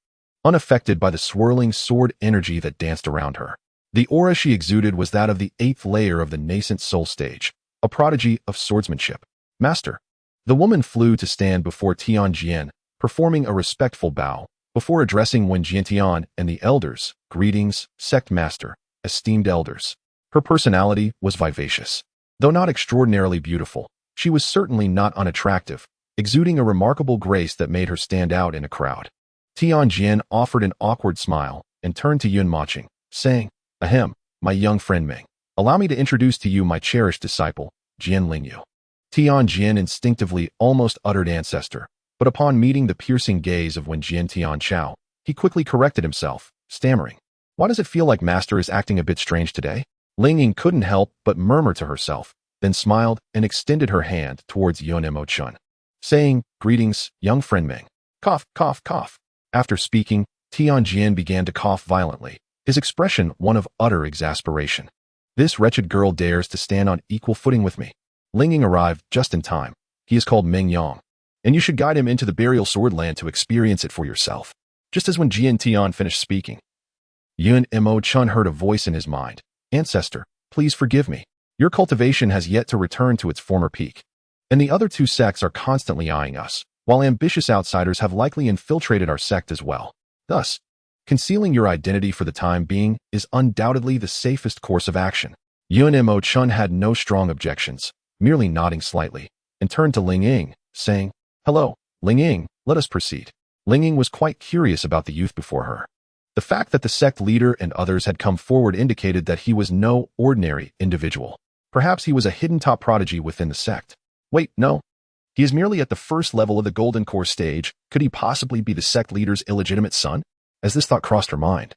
unaffected by the swirling sword energy that danced around her. The aura she exuded was that of the 8th layer of the nascent soul stage, a prodigy of swordsmanship. Master. The woman flew to stand before Tian Jian, performing a respectful bow, before addressing Wen Jiantian and the elders. Greetings, sect master, esteemed elders. Her personality was vivacious. Though not extraordinarily beautiful, she was certainly not unattractive, exuding a remarkable grace that made her stand out in a crowd. Tian Jian offered an awkward smile and turned to Yun Moching, saying, Ahem, my young friend Ming. Allow me to introduce to you my cherished disciple, Jian Lingyu. Tian Jian instinctively almost uttered ancestor, but upon meeting the piercing gaze of Wen Jiantian Chao, he quickly corrected himself, stammering. Why does it feel like Master is acting a bit strange today? Ling Ying couldn't help but murmur to herself, then smiled and extended her hand towards Yun Mochun, saying, Greetings, young friend Ming. Cough, cough, cough. After speaking, Tian Jian began to cough violently, his expression one of utter exasperation. This wretched girl dares to stand on equal footing with me. Ling Ying arrived just in time. He is called Meng Yang. and you should guide him into the burial sword land to experience it for yourself. Just as when Jian Tian finished speaking, Yun Mo-chun heard a voice in his mind. Ancestor, please forgive me. Your cultivation has yet to return to its former peak. And the other two sects are constantly eyeing us, while ambitious outsiders have likely infiltrated our sect as well. Thus, concealing your identity for the time being is undoubtedly the safest course of action. Yun Mo-chun had no strong objections, merely nodding slightly, and turned to Ling Ying, saying, Hello, Ling Ying, let us proceed. Ling Ying was quite curious about the youth before her. The fact that the sect leader and others had come forward indicated that he was no ordinary individual. Perhaps he was a hidden top prodigy within the sect. Wait, no. He is merely at the first level of the Golden Core stage. Could he possibly be the sect leader's illegitimate son? As this thought crossed her mind,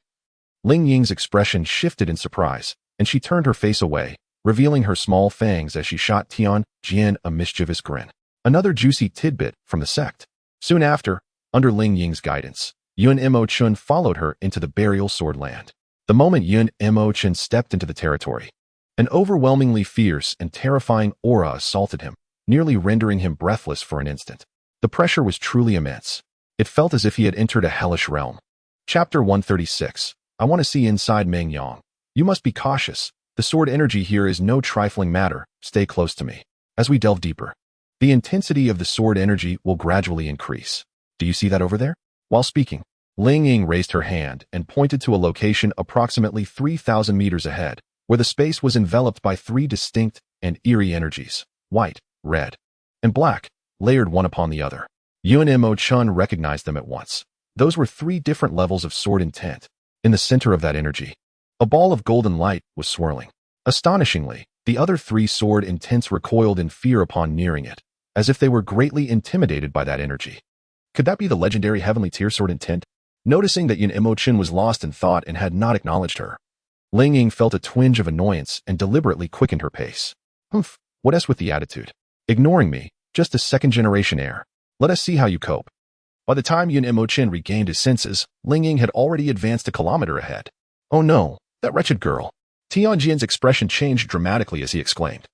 Ling Ying's expression shifted in surprise, and she turned her face away, revealing her small fangs as she shot Tian Jian a mischievous grin. Another juicy tidbit from the sect. Soon after, under Ling Ying's guidance, Yun Mo-chun followed her into the burial sword land. The moment Yun Mo-chun stepped into the territory, an overwhelmingly fierce and terrifying aura assaulted him, nearly rendering him breathless for an instant. The pressure was truly immense. It felt as if he had entered a hellish realm. Chapter 136. I want to see inside Meng Yang. You must be cautious. The sword energy here is no trifling matter. Stay close to me. As we delve deeper, the intensity of the sword energy will gradually increase. Do you see that over there? While speaking, Ling Ying raised her hand and pointed to a location approximately 3,000 meters ahead, where the space was enveloped by three distinct and eerie energies, white, red, and black, layered one upon the other. Yun Mo-chun recognized them at once. Those were three different levels of sword intent. In the center of that energy, a ball of golden light was swirling. Astonishingly, the other three sword intents recoiled in fear upon nearing it, as if they were greatly intimidated by that energy. Could that be the legendary heavenly tier sword intent? Noticing that Yun Mo-chun was lost in thought and had not acknowledged her, Ling Ying felt a twinge of annoyance and deliberately quickened her pace. Humph, what else with the attitude? Ignoring me, just a second-generation heir. Let us see how you cope. By the time Yun Mo-chun regained his senses, Ling Ying had already advanced a kilometer ahead. Oh no, that wretched girl. Tian Jian's expression changed dramatically as he exclaimed.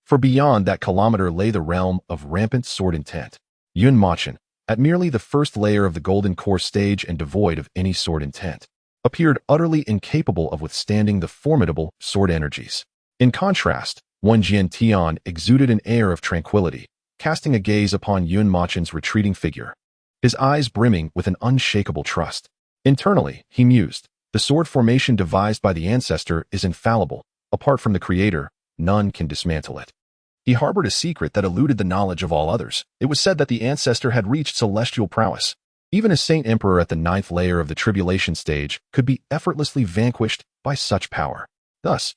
For beyond that kilometer lay the realm of rampant sword intent. Yun Mochen, at merely the first layer of the Golden Core stage and devoid of any sword intent, appeared utterly incapable of withstanding the formidable sword energies. In contrast, Wan Jian Tian exuded an air of tranquility, casting a gaze upon Yun Mochen's retreating figure, his eyes brimming with an unshakable trust. Internally, he mused, the sword formation devised by the ancestor is infallible. Apart from the creator, none can dismantle it. He harbored a secret that eluded the knowledge of all others. It was said that the ancestor had reached celestial prowess. Even a Saint Emperor at the 9th layer of the tribulation stage could be effortlessly vanquished by such power. Thus,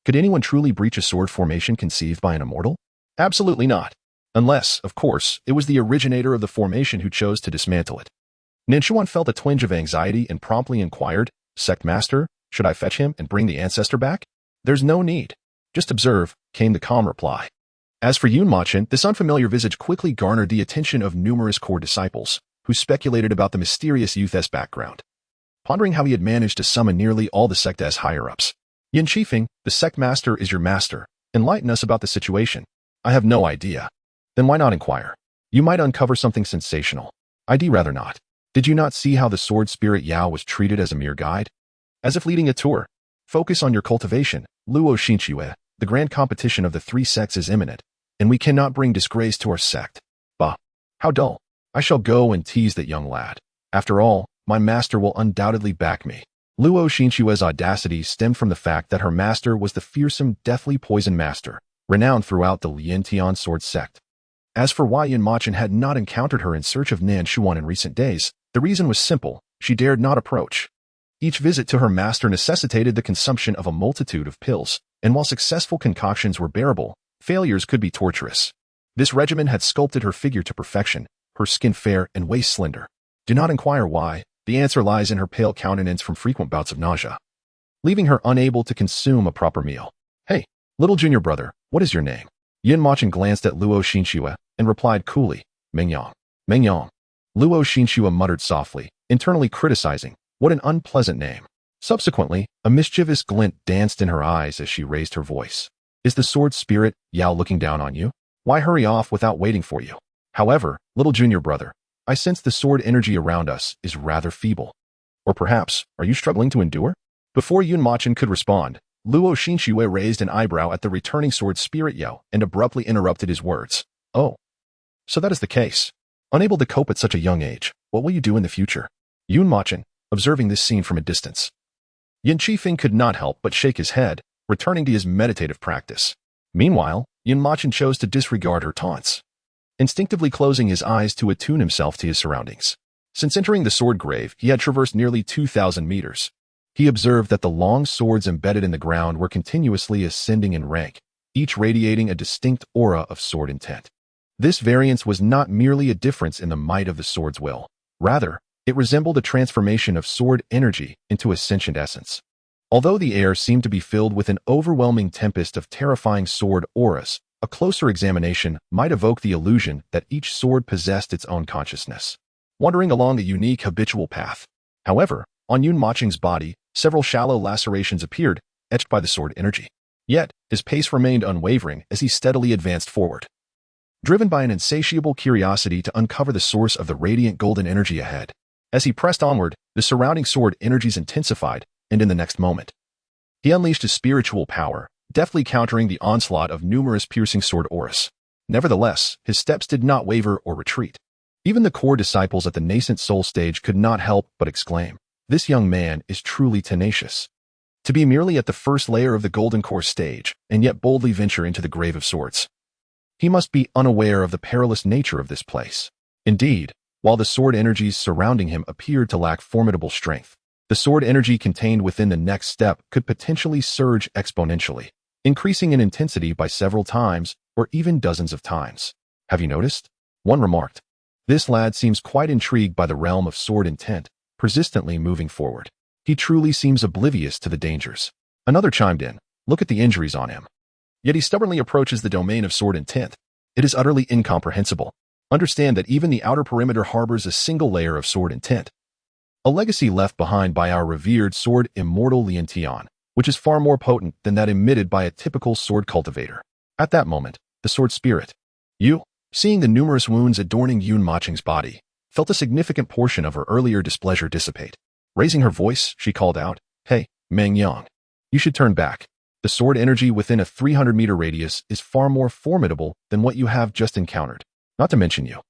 could anyone truly breach a sword formation conceived by an immortal? Absolutely not. Unless, of course, it was the originator of the formation who chose to dismantle it. Ninshuan felt a twinge of anxiety and promptly inquired, Sect Master, should I fetch him and bring the ancestor back? There's no need. Just observe, came the calm reply. As for Yun Mochen, this unfamiliar visage quickly garnered the attention of numerous core disciples, who speculated about the mysterious youth's background, pondering how he had managed to summon nearly all the sect's higher-ups. Yin Chifeng, the sect master is your master. Enlighten us about the situation. I have no idea. Then why not inquire? You might uncover something sensational. I'd rather not. Did you not see how the sword spirit Yao was treated as a mere guide? As if leading a tour. Focus on your cultivation, Luo Xinqiue. The grand competition of the three sects is imminent, and we cannot bring disgrace to our sect. Bah, how dull. I shall go and tease that young lad. After all, my master will undoubtedly back me. Luo Xinqiue's audacity stemmed from the fact that her master was the fearsome, deathly poison master, renowned throughout the Liantian sword sect. As for why Yun Mochen had not encountered her in search of Nan Shuan in recent days, the reason was simple: she dared not approach. Each visit to her master necessitated the consumption of a multitude of pills, and while successful concoctions were bearable, failures could be torturous. This regimen had sculpted her figure to perfection, her skin fair and waist slender. Do not inquire why. The answer lies in her pale countenance from frequent bouts of nausea, leaving her unable to consume a proper meal. Hey, little junior brother, what is your name? Yun Mochen glanced at Luo Xinqiue and replied coolly, Meng Yang. Meng Yang. Luo Xinqiue muttered softly, internally criticizing, what an unpleasant name. Subsequently, a mischievous glint danced in her eyes as she raised her voice. Is the sword spirit, Yao, looking down on you? Why hurry off without waiting for you? However, little junior brother, I sense the sword energy around us is rather feeble. Or perhaps, are you struggling to endure? Before Yun Mochen could respond, Luo Xinxue raised an eyebrow at the returning sword spirit Yao and abruptly interrupted his words. Oh, so that is the case. Unable to cope at such a young age, what will you do in the future? Yun Mochen, observing this scene from a distance. Yin Qifeng could not help but shake his head, returning to his meditative practice. Meanwhile, Yun Mochen chose to disregard her taunts, instinctively closing his eyes to attune himself to his surroundings. Since entering the sword grave, he had traversed nearly 2,000 meters. He observed that the long swords embedded in the ground were continuously ascending in rank, each radiating a distinct aura of sword intent. This variance was not merely a difference in the might of the sword's will. Rather, it resembled a transformation of sword energy into a sentient essence. Although the air seemed to be filled with an overwhelming tempest of terrifying sword auras, a closer examination might evoke the illusion that each sword possessed its own consciousness, wandering along a unique habitual path. However, on Yun Mochen's body, several shallow lacerations appeared, etched by the sword energy. Yet, his pace remained unwavering as he steadily advanced forward, driven by an insatiable curiosity to uncover the source of the radiant golden energy ahead. As he pressed onward, the surrounding sword energies intensified, and in the next moment, he unleashed his spiritual power, deftly countering the onslaught of numerous piercing sword auras. Nevertheless, his steps did not waver or retreat. Even the core disciples at the nascent soul stage could not help but exclaim, "This young man is truly tenacious." To be merely at the first layer of the golden core stage, and yet boldly venture into the grave of swords. He must be unaware of the perilous nature of this place. Indeed, while the sword energies surrounding him appeared to lack formidable strength, the sword energy contained within the next step could potentially surge exponentially, increasing in intensity by several times or even dozens of times. "Have you noticed?" One remarked. "This lad seems quite intrigued by the realm of sword intent, persistently moving forward. He truly seems oblivious to the dangers." Another chimed in, "Look at the injuries on him. Yet he stubbornly approaches the domain of sword intent. It is utterly incomprehensible. Understand that even the outer perimeter harbors a single layer of sword intent, a legacy left behind by our revered sword immortal Lian Tian, which is far more potent than that emitted by a typical sword cultivator." At that moment, the sword spirit, Yu, seeing the numerous wounds adorning Yun Mochen's body, felt a significant portion of her earlier displeasure dissipate. Raising her voice, she called out, "Hey, Meng Yang, you should turn back. The sword energy within a 300-meter radius is far more formidable than what you have just encountered. Not to mention you.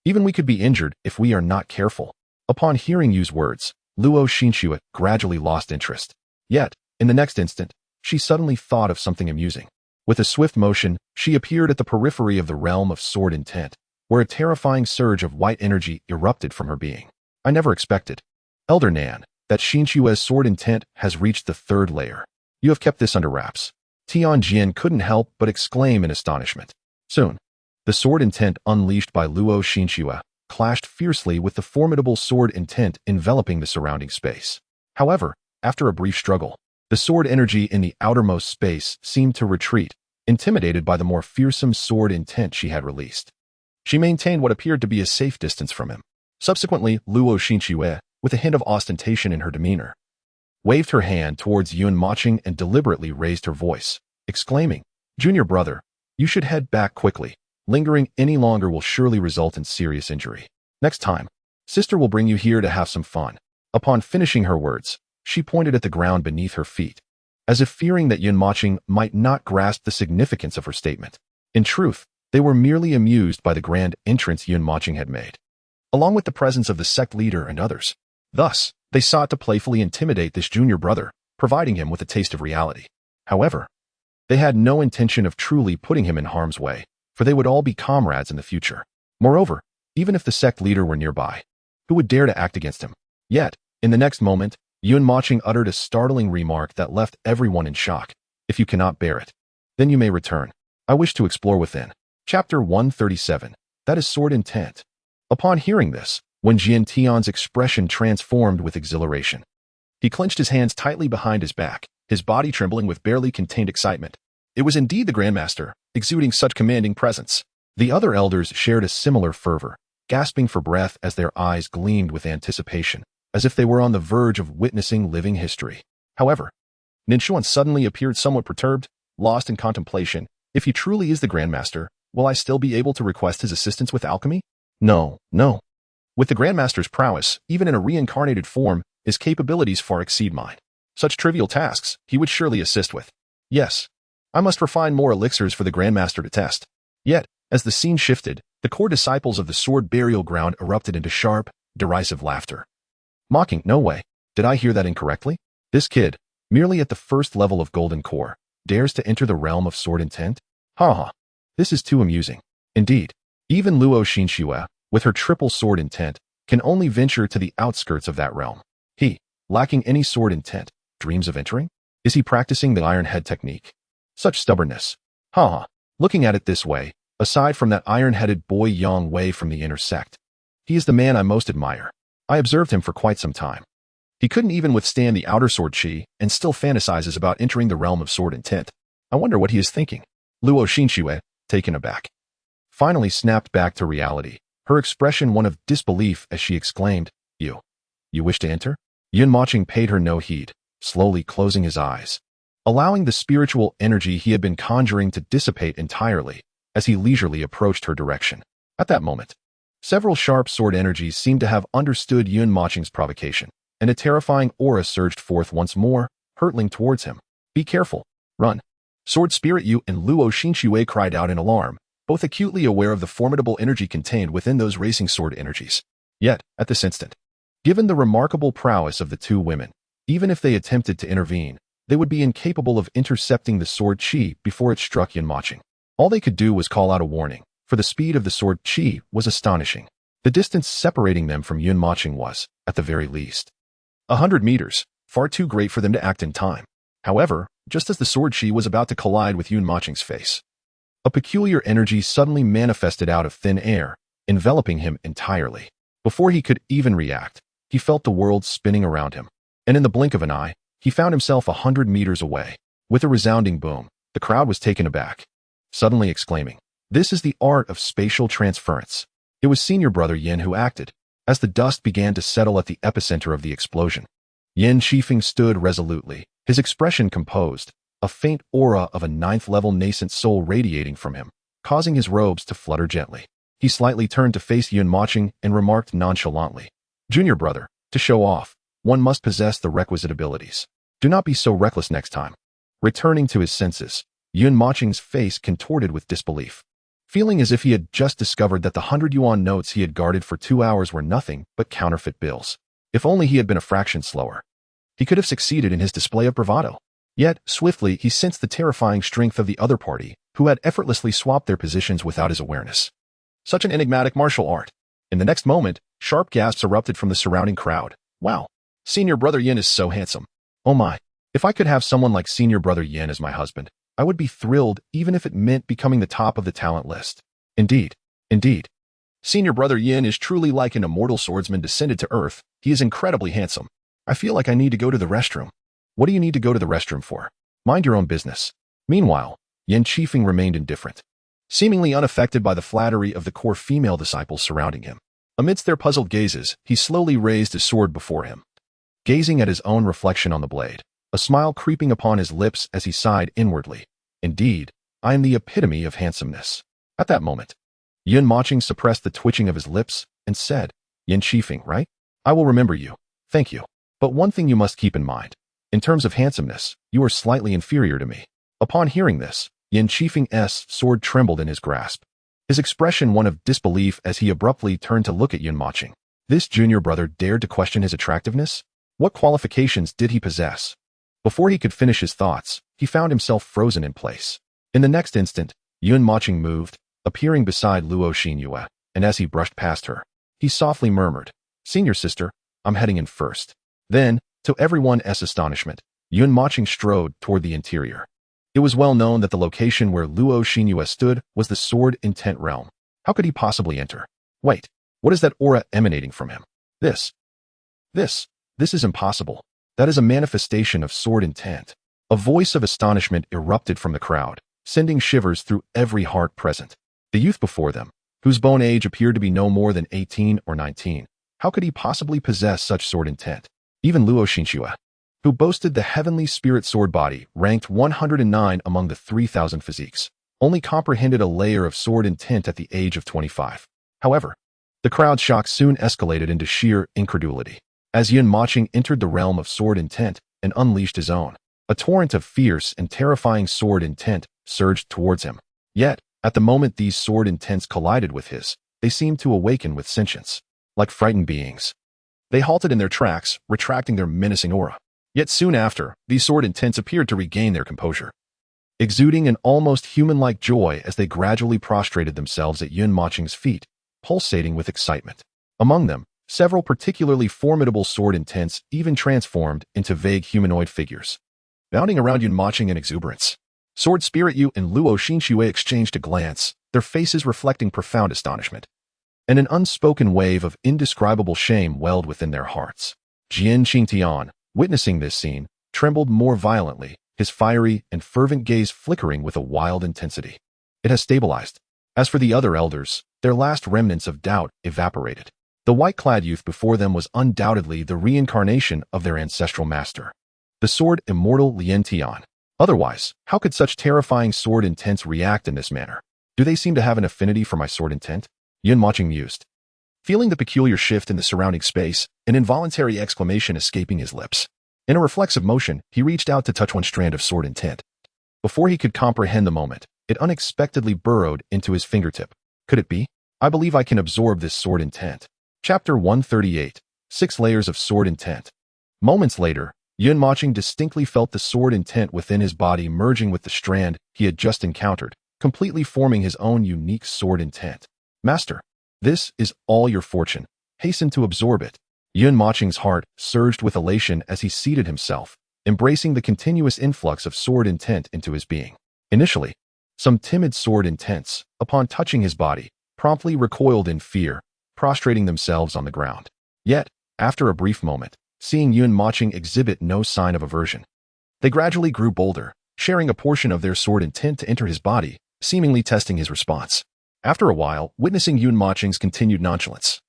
Even we could be injured if we are not careful." Upon hearing Yu's words, Luo Xinxue gradually lost interest. Yet, in the next instant, she suddenly thought of something amusing. With a swift motion, she appeared at the periphery of the realm of sword intent, where a terrifying surge of white energy erupted from her being. "I never expected, Elder Nan, that Xinxue's sword intent has reached the third layer. You have kept this under wraps." Tian Jin couldn't help but exclaim in astonishment. Soon, the sword intent unleashed by Luo Xinxue clashed fiercely with the formidable sword intent enveloping the surrounding space. However, after a brief struggle, the sword energy in the outermost space seemed to retreat, intimidated by the more fearsome sword intent she had released. She maintained what appeared to be a safe distance from him. Subsequently, Luo Xinxue, with a hint of ostentation in her demeanor, waved her hand towards Yun Mochen and deliberately raised her voice, exclaiming, "Junior brother, you should head back quickly. Lingering any longer will surely result in serious injury. Next time, sister will bring you here to have some fun." Upon finishing her words, she pointed at the ground beneath her feet, as if fearing that Yun Mochen might not grasp the significance of her statement. In truth, they were merely amused by the grand entrance Yun Mochen had made, along with the presence of the sect leader and others. Thus, they sought to playfully intimidate this junior brother, providing him with a taste of reality. However, they had no intention of truly putting him in harm's way, for they would all be comrades in the future. Moreover, even if the sect leader were nearby, who would dare to act against him? Yet, in the next moment, Yun Mochen uttered a startling remark that left everyone in shock. "If you cannot bear it, then you may return. I wish to explore within." Chapter 137. That is sword intent. Upon hearing this, Wen Jiantian's expression transformed with exhilaration. He clenched his hands tightly behind his back, his body trembling with barely contained excitement. It was indeed the Grandmaster, exuding such commanding presence. The other elders shared a similar fervor, gasping for breath as their eyes gleamed with anticipation, as if they were on the verge of witnessing living history. However, Ninshuan suddenly appeared somewhat perturbed, lost in contemplation. If he truly is the Grandmaster, Will I still be able to request his assistance with alchemy? No, no. With the Grandmaster's prowess, even in a reincarnated form, his capabilities far exceed mine. Such trivial tasks, he would surely assist with. Yes, I must refine more elixirs for the Grandmaster to test. Yet, as the scene shifted, the core disciples of the Sword Burial Ground erupted into sharp, derisive laughter. Mocking, no way. Did I hear that incorrectly? This kid, merely at the first level of Golden Core, dares to enter the realm of sword intent? Ha ha. This is too amusing. Indeed, even Luo Xinxue, with her triple sword intent, can only venture to the outskirts of that realm. He, lacking any sword intent, dreams of entering? Is he practicing the Iron Head technique? Such stubbornness. Ha ha. Looking at it this way, aside from that iron-headed boy Yang Wei from the inner sect, he is the man I most admire. I observed him for quite some time. He couldn't even withstand the outer sword chi and still fantasizes about entering the realm of sword intent. I wonder what he is thinking. Luo Xinxue, taken aback, finally snapped back to reality, her expression one of disbelief as she exclaimed, You wish to enter? Yun Mochen paid her no heed, slowly closing his eyes, allowing the spiritual energy he had been conjuring to dissipate entirely as he leisurely approached her direction. At that moment, several sharp sword energies seemed to have understood Yun Mochen's provocation, and a terrifying aura surged forth once more, hurtling towards him. Be careful. Run. Sword Spirit Yu and Luo Xinxue cried out in alarm, both acutely aware of the formidable energy contained within those racing sword energies. Yet, at this instant, given the remarkable prowess of the two women, even if they attempted to intervene, they would be incapable of intercepting the sword chi before it struck Yun Mochen. All they could do was call out a warning, for the speed of the sword chi was astonishing. The distance separating them from Yun Mochen was, at the very least, 100 meters, far too great for them to act in time. However, just as the sword chi was about to collide with Yun Mochen's face, a peculiar energy suddenly manifested out of thin air, enveloping him entirely. Before he could even react, he felt the world spinning around him, and in the blink of an eye, he found himself 100 meters away. With a resounding boom, the crowd was taken aback, suddenly exclaiming, This is the art of spatial transference. It was senior brother Yin who acted, as the dust began to settle at the epicenter of the explosion. Yin Shifeng stood resolutely, his expression composed, a faint aura of a ninth-level nascent soul radiating from him, causing his robes to flutter gently. He slightly turned to face Yun Mochen and remarked nonchalantly, Junior brother, to show off, one must possess the requisite abilities. Do not be so reckless next time. Returning to his senses, Yun Mochen's face contorted with disbelief, feeling as if he had just discovered that the 100 yuan notes he had guarded for 2 hours were nothing but counterfeit bills. If only he had been a fraction slower, he could have succeeded in his display of bravado. Yet, swiftly, he sensed the terrifying strength of the other party, who had effortlessly swapped their positions without his awareness. Such an enigmatic martial art. In the next moment, sharp gasps erupted from the surrounding crowd. Wow, senior brother Yin is so handsome. Oh my, if I could have someone like senior brother Yin as my husband, I would be thrilled even if it meant becoming the top of the talent list. Indeed, indeed. Senior brother Yin is truly like an immortal swordsman descended to earth. He is incredibly handsome. I feel like I need to go to the restroom. What do you need to go to the restroom for? Mind your own business. Meanwhile, Yin Shifeng remained indifferent, seemingly unaffected by the flattery of the core female disciples surrounding him. Amidst their puzzled gazes, he slowly raised his sword before him, gazing at his own reflection on the blade, a smile creeping upon his lips as he sighed inwardly. Indeed, I am the epitome of handsomeness. At that moment, Yun Mochen suppressed the twitching of his lips and said, Yin Shifeng, right? I will remember you. Thank you. But one thing you must keep in mind. In terms of handsomeness, you are slightly inferior to me. Upon hearing this, Yin Shifeng's sword trembled in his grasp, his expression one of disbelief as he abruptly turned to look at Yun Mochen. This junior brother dared to question his attractiveness? What qualifications did he possess? Before he could finish his thoughts, he found himself frozen in place. In the next instant, Yun Mochen moved, appearing beside Luo Xinxue, and as he brushed past her, he softly murmured, Senior sister, I'm heading in first. Then, to everyone's astonishment, Yun Mochen strode toward the interior. It was well known that the location where Luo Xinxue stood was the sword intent realm. How could he possibly enter? Wait, what is that aura emanating from him? This is impossible. That is a manifestation of sword intent. A voice of astonishment erupted from the crowd, sending shivers through every heart present. The youth before them, whose bone age appeared to be no more than 18 or 19, how could he possibly possess such sword intent? Even Luo Xinxue, who boasted the heavenly spirit sword body, ranked 109 among the 3,000 physiques, only comprehended a layer of sword intent at the age of 25. However, the crowd's shock soon escalated into sheer incredulity. As Yun Mochen entered the realm of sword intent and unleashed his own, a torrent of fierce and terrifying sword intent surged towards him. Yet, at the moment these sword intents collided with his, they seemed to awaken with sentience. Like frightened beings, they halted in their tracks, retracting their menacing aura. Yet soon after, these sword intents appeared to regain their composure, exuding an almost human-like joy as they gradually prostrated themselves at Yun Mochen's feet, pulsating with excitement. Among them, several particularly formidable sword intents even transformed into vague humanoid figures, bounding around Yun Mochen in exuberance. Sword Spirit Yu and Luo Xinxue exchanged a glance, their faces reflecting profound astonishment. And an unspoken wave of indescribable shame welled within their hearts. Jian Qingtian, witnessing this scene, trembled more violently, his fiery and fervent gaze flickering with a wild intensity. It has stabilized. As for the other elders, their last remnants of doubt evaporated. The white-clad youth before them was undoubtedly the reincarnation of their ancestral master, the sword immortal Lien Tian. Otherwise, how could such terrifying sword intents react in this manner? Do they seem to have an affinity for my sword intent? Yun Mochen mused. Feeling the peculiar shift in the surrounding space, an involuntary exclamation escaping his lips. In a reflexive motion, he reached out to touch one strand of sword intent. Before he could comprehend the moment, it unexpectedly burrowed into his fingertip. Could it be? I believe I can absorb this sword intent. Chapter 138. 6 Layers of Sword Intent. Moments later, Yun Mochen distinctly felt the sword intent within his body merging with the strand he had just encountered, completely forming his own unique sword intent. Master, this is all your fortune. Hasten to absorb it. Yun Mochen's heart surged with elation as he seated himself, embracing the continuous influx of sword intent into his being. Initially, some timid sword intents, upon touching his body, promptly recoiled in fear, prostrating themselves on the ground. Yet, after a brief moment, seeing Yun Mochen exhibit no sign of aversion, they gradually grew bolder, sharing a portion of their sword intent to enter his body, seemingly testing his response. After a while, witnessing Yun Mochen's continued nonchalance,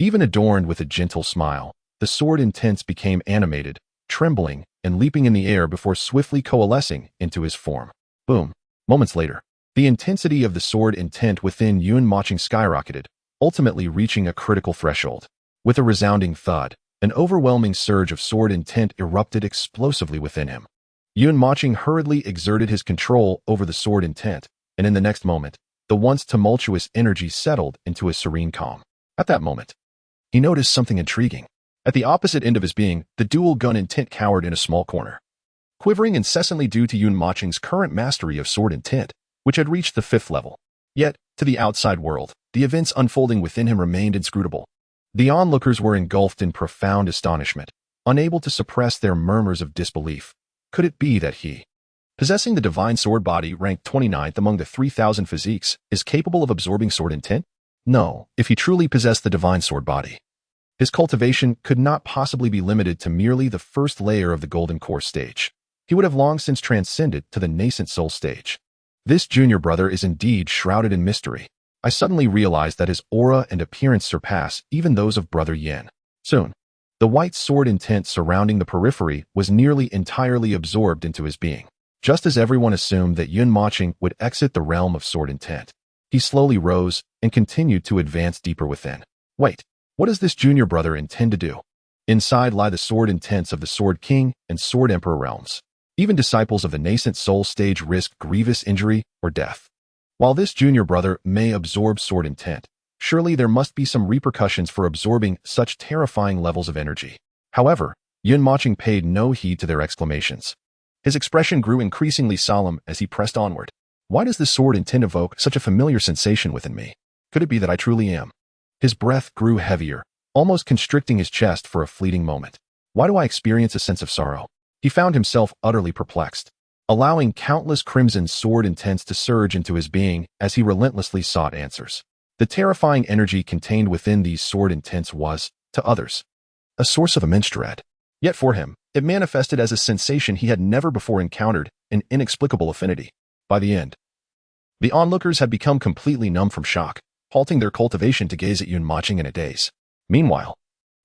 even adorned with a gentle smile, the sword intents became animated, trembling, and leaping in the air before swiftly coalescing into his form. Boom. Moments later, the intensity of the sword intent within Yun Mochen skyrocketed, ultimately reaching a critical threshold. With a resounding thud, an overwhelming surge of sword intent erupted explosively within him. Yun Mochen hurriedly exerted his control over the sword intent, and in the next moment, the once tumultuous energy settled into a serene calm. At that moment, he noticed something intriguing. At the opposite end of his being, the dual gun intent cowered in a small corner, quivering incessantly due to Yun Mochen's current mastery of sword intent, which had reached the 5th level. Yet, to the outside world, the events unfolding within him remained inscrutable. The onlookers were engulfed in profound astonishment, unable to suppress their murmurs of disbelief. Could it be that he, possessing the divine sword body ranked 29th among the 3,000 physiques, is capable of absorbing sword intent? No, if he truly possessed the divine sword body, his cultivation could not possibly be limited to merely the first layer of the golden core stage. He would have long since transcended to the nascent soul stage. This junior brother is indeed shrouded in mystery. I suddenly realized that his aura and appearance surpass even those of Brother Yin. Soon, the white sword intent surrounding the periphery was nearly entirely absorbed into his being. Just as everyone assumed that Yun Mochen would exit the realm of sword intent, he slowly rose and continued to advance deeper within. Wait, what does this junior brother intend to do? Inside lie the sword intents of the Sword King and Sword Emperor realms. Even disciples of the nascent soul stage risk grievous injury or death. While this junior brother may absorb sword intent, surely there must be some repercussions for absorbing such terrifying levels of energy. However, Yun Mochen paid no heed to their exclamations. His expression grew increasingly solemn as he pressed onward. Why does this sword intent evoke such a familiar sensation within me? Could it be that I truly am? His breath grew heavier, almost constricting his chest for a fleeting moment. Why do I experience a sense of sorrow? He found himself utterly perplexed, allowing countless crimson sword intents to surge into his being as he relentlessly sought answers. The terrifying energy contained within these sword intents was, to others, a source of immense dread. Yet for him, it manifested as a sensation he had never before encountered, an inexplicable affinity. By the end, the onlookers had become completely numb from shock, halting their cultivation to gaze at Yun Mochen in a daze. Meanwhile,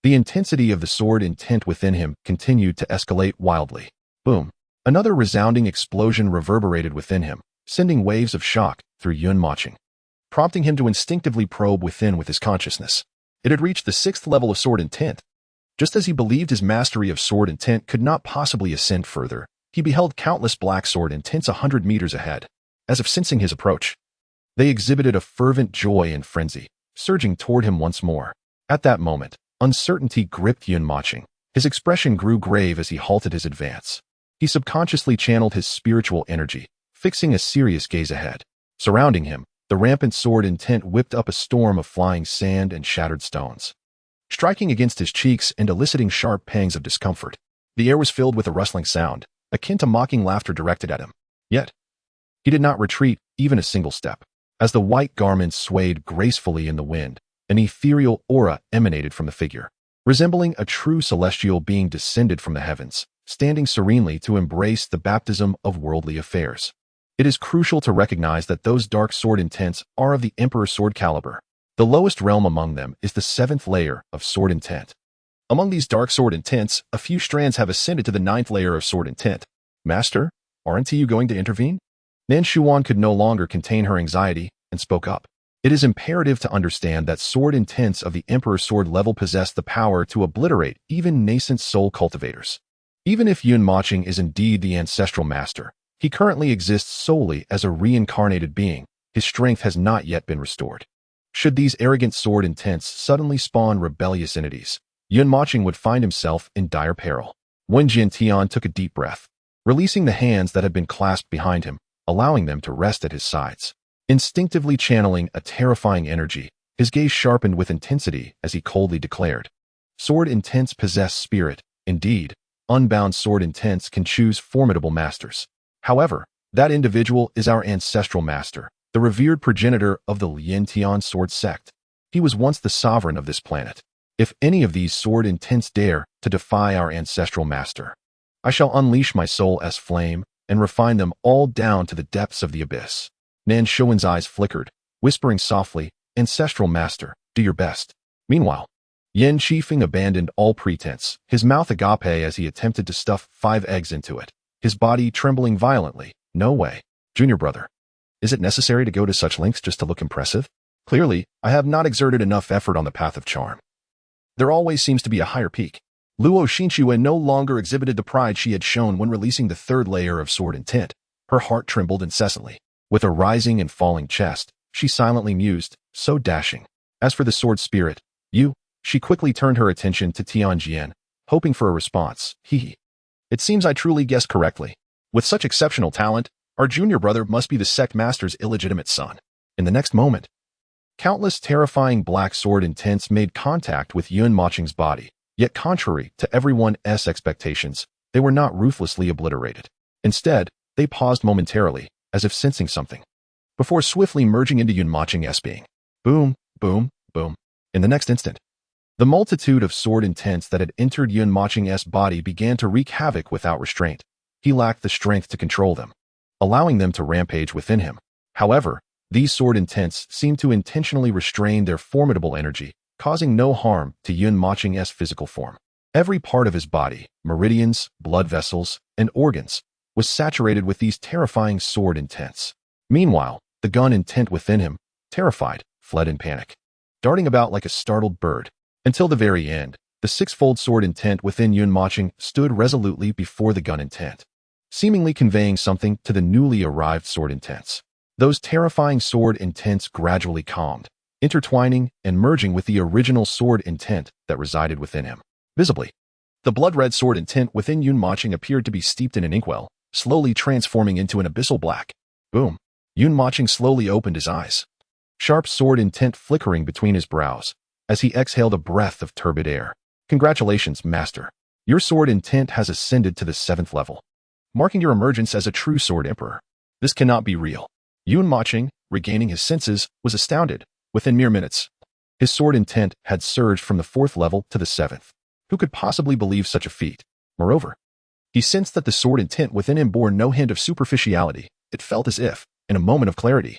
the intensity of the sword intent within him continued to escalate wildly. Boom. Another resounding explosion reverberated within him, sending waves of shock through Yun Mochen, prompting him to instinctively probe within with his consciousness. It had reached the 6th level of sword intent. Just as he believed his mastery of sword intent could not possibly ascend further, he beheld countless black sword intents 100 meters ahead. As if sensing his approach, they exhibited a fervent joy and frenzy, surging toward him once more. At that moment, uncertainty gripped Yun Mochen. His expression grew grave as he halted his advance. He subconsciously channeled his spiritual energy, fixing a serious gaze ahead. Surrounding him, the rampant sword intent whipped up a storm of flying sand and shattered stones, striking against his cheeks and eliciting sharp pangs of discomfort. The air was filled with a rustling sound, akin to mocking laughter directed at him. Yet, he did not retreat even a single step. As the white garments swayed gracefully in the wind, an ethereal aura emanated from the figure, resembling a true celestial being descended from the heavens, standing serenely to embrace the baptism of worldly affairs. It is crucial to recognize that those dark sword intents are of the Emperor's sword caliber. The lowest realm among them is the 7th layer of sword intent. Among these dark sword intents, a few strands have ascended to the 9th layer of sword intent. Master, aren't you going to intervene? Nan Shuan could no longer contain her anxiety and spoke up. It is imperative to understand that sword intents of the Emperor's sword level possess the power to obliterate even nascent soul cultivators. Even if Yun Mochen is indeed the ancestral master, he currently exists solely as a reincarnated being. His strength has not yet been restored. Should these arrogant sword intents suddenly spawn rebellious entities, Yun Mochen would find himself in dire peril. Wen Jiantian took a deep breath, releasing the hands that had been clasped behind him, allowing them to rest at his sides. Instinctively channeling a terrifying energy, his gaze sharpened with intensity as he coldly declared, "Sword intents possess spirit. Indeed, unbound sword intents can choose formidable masters. However, that individual is our ancestral master, the revered progenitor of the Liantian sword sect. He was once the sovereign of this planet. If any of these sword intents dare to defy our ancestral master, I shall unleash my soul as flame and refine them all down to the depths of the abyss." Nan Shuan's eyes flickered, whispering softly, "Ancestral master, do your best." Meanwhile, Yen Qifeng abandoned all pretense, his mouth agape as he attempted to stuff 5 eggs into it, his body trembling violently. "No way. Junior brother. Is it necessary to go to such lengths just to look impressive? Clearly, I have not exerted enough effort on the path of charm. There always seems to be a higher peak." Luo Xinchue no longer exhibited the pride she had shown when releasing the 3rd layer of sword intent. Her heart trembled incessantly. With a rising and falling chest, she silently mused, "So dashing. As for the sword spirit, she quickly turned her attention to Tianjian, hoping for a response. It seems I truly guessed correctly. With such exceptional talent, our junior brother must be the sect master's illegitimate son." In the next moment, countless terrifying black sword intents made contact with Yun Mochen's body, yet contrary to everyone's expectations, they were not ruthlessly obliterated. Instead, they paused momentarily, as if sensing something, before swiftly merging into Yun Mochen's being. Boom, boom, boom. In the next instant, the multitude of sword intents that had entered Yun Mochen's body began to wreak havoc without restraint. He lacked the strength to control them, allowing them to rampage within him. However, these sword intents seemed to intentionally restrain their formidable energy, causing no harm to Yun Mochen's physical form. Every part of his body, meridians, blood vessels, and organs, was saturated with these terrifying sword intents. Meanwhile, the gun intent within him, terrified, fled in panic, darting about like a startled bird. Until the very end, the 6-fold sword intent within Yun Mochen stood resolutely before the gun intent, seemingly conveying something to the newly arrived sword intents. Those terrifying sword intents gradually calmed, intertwining and merging with the original sword intent that resided within him. Visibly, the blood-red sword intent within Yun Mochen appeared to be steeped in an inkwell, slowly transforming into an abyssal black. Boom. Yun Mochen slowly opened his eyes, sharp sword intent flickering between his brows, as he exhaled a breath of turbid air. "Congratulations, master. Your sword intent has ascended to the 7th level, marking your emergence as a true sword emperor. This cannot be real." Yun Mochen, regaining his senses, was astounded. Within mere minutes, his sword intent had surged from the 4th level to the 7th. Who could possibly believe such a feat? Moreover, he sensed that the sword intent within him bore no hint of superficiality. It felt as if, in a moment of clarity,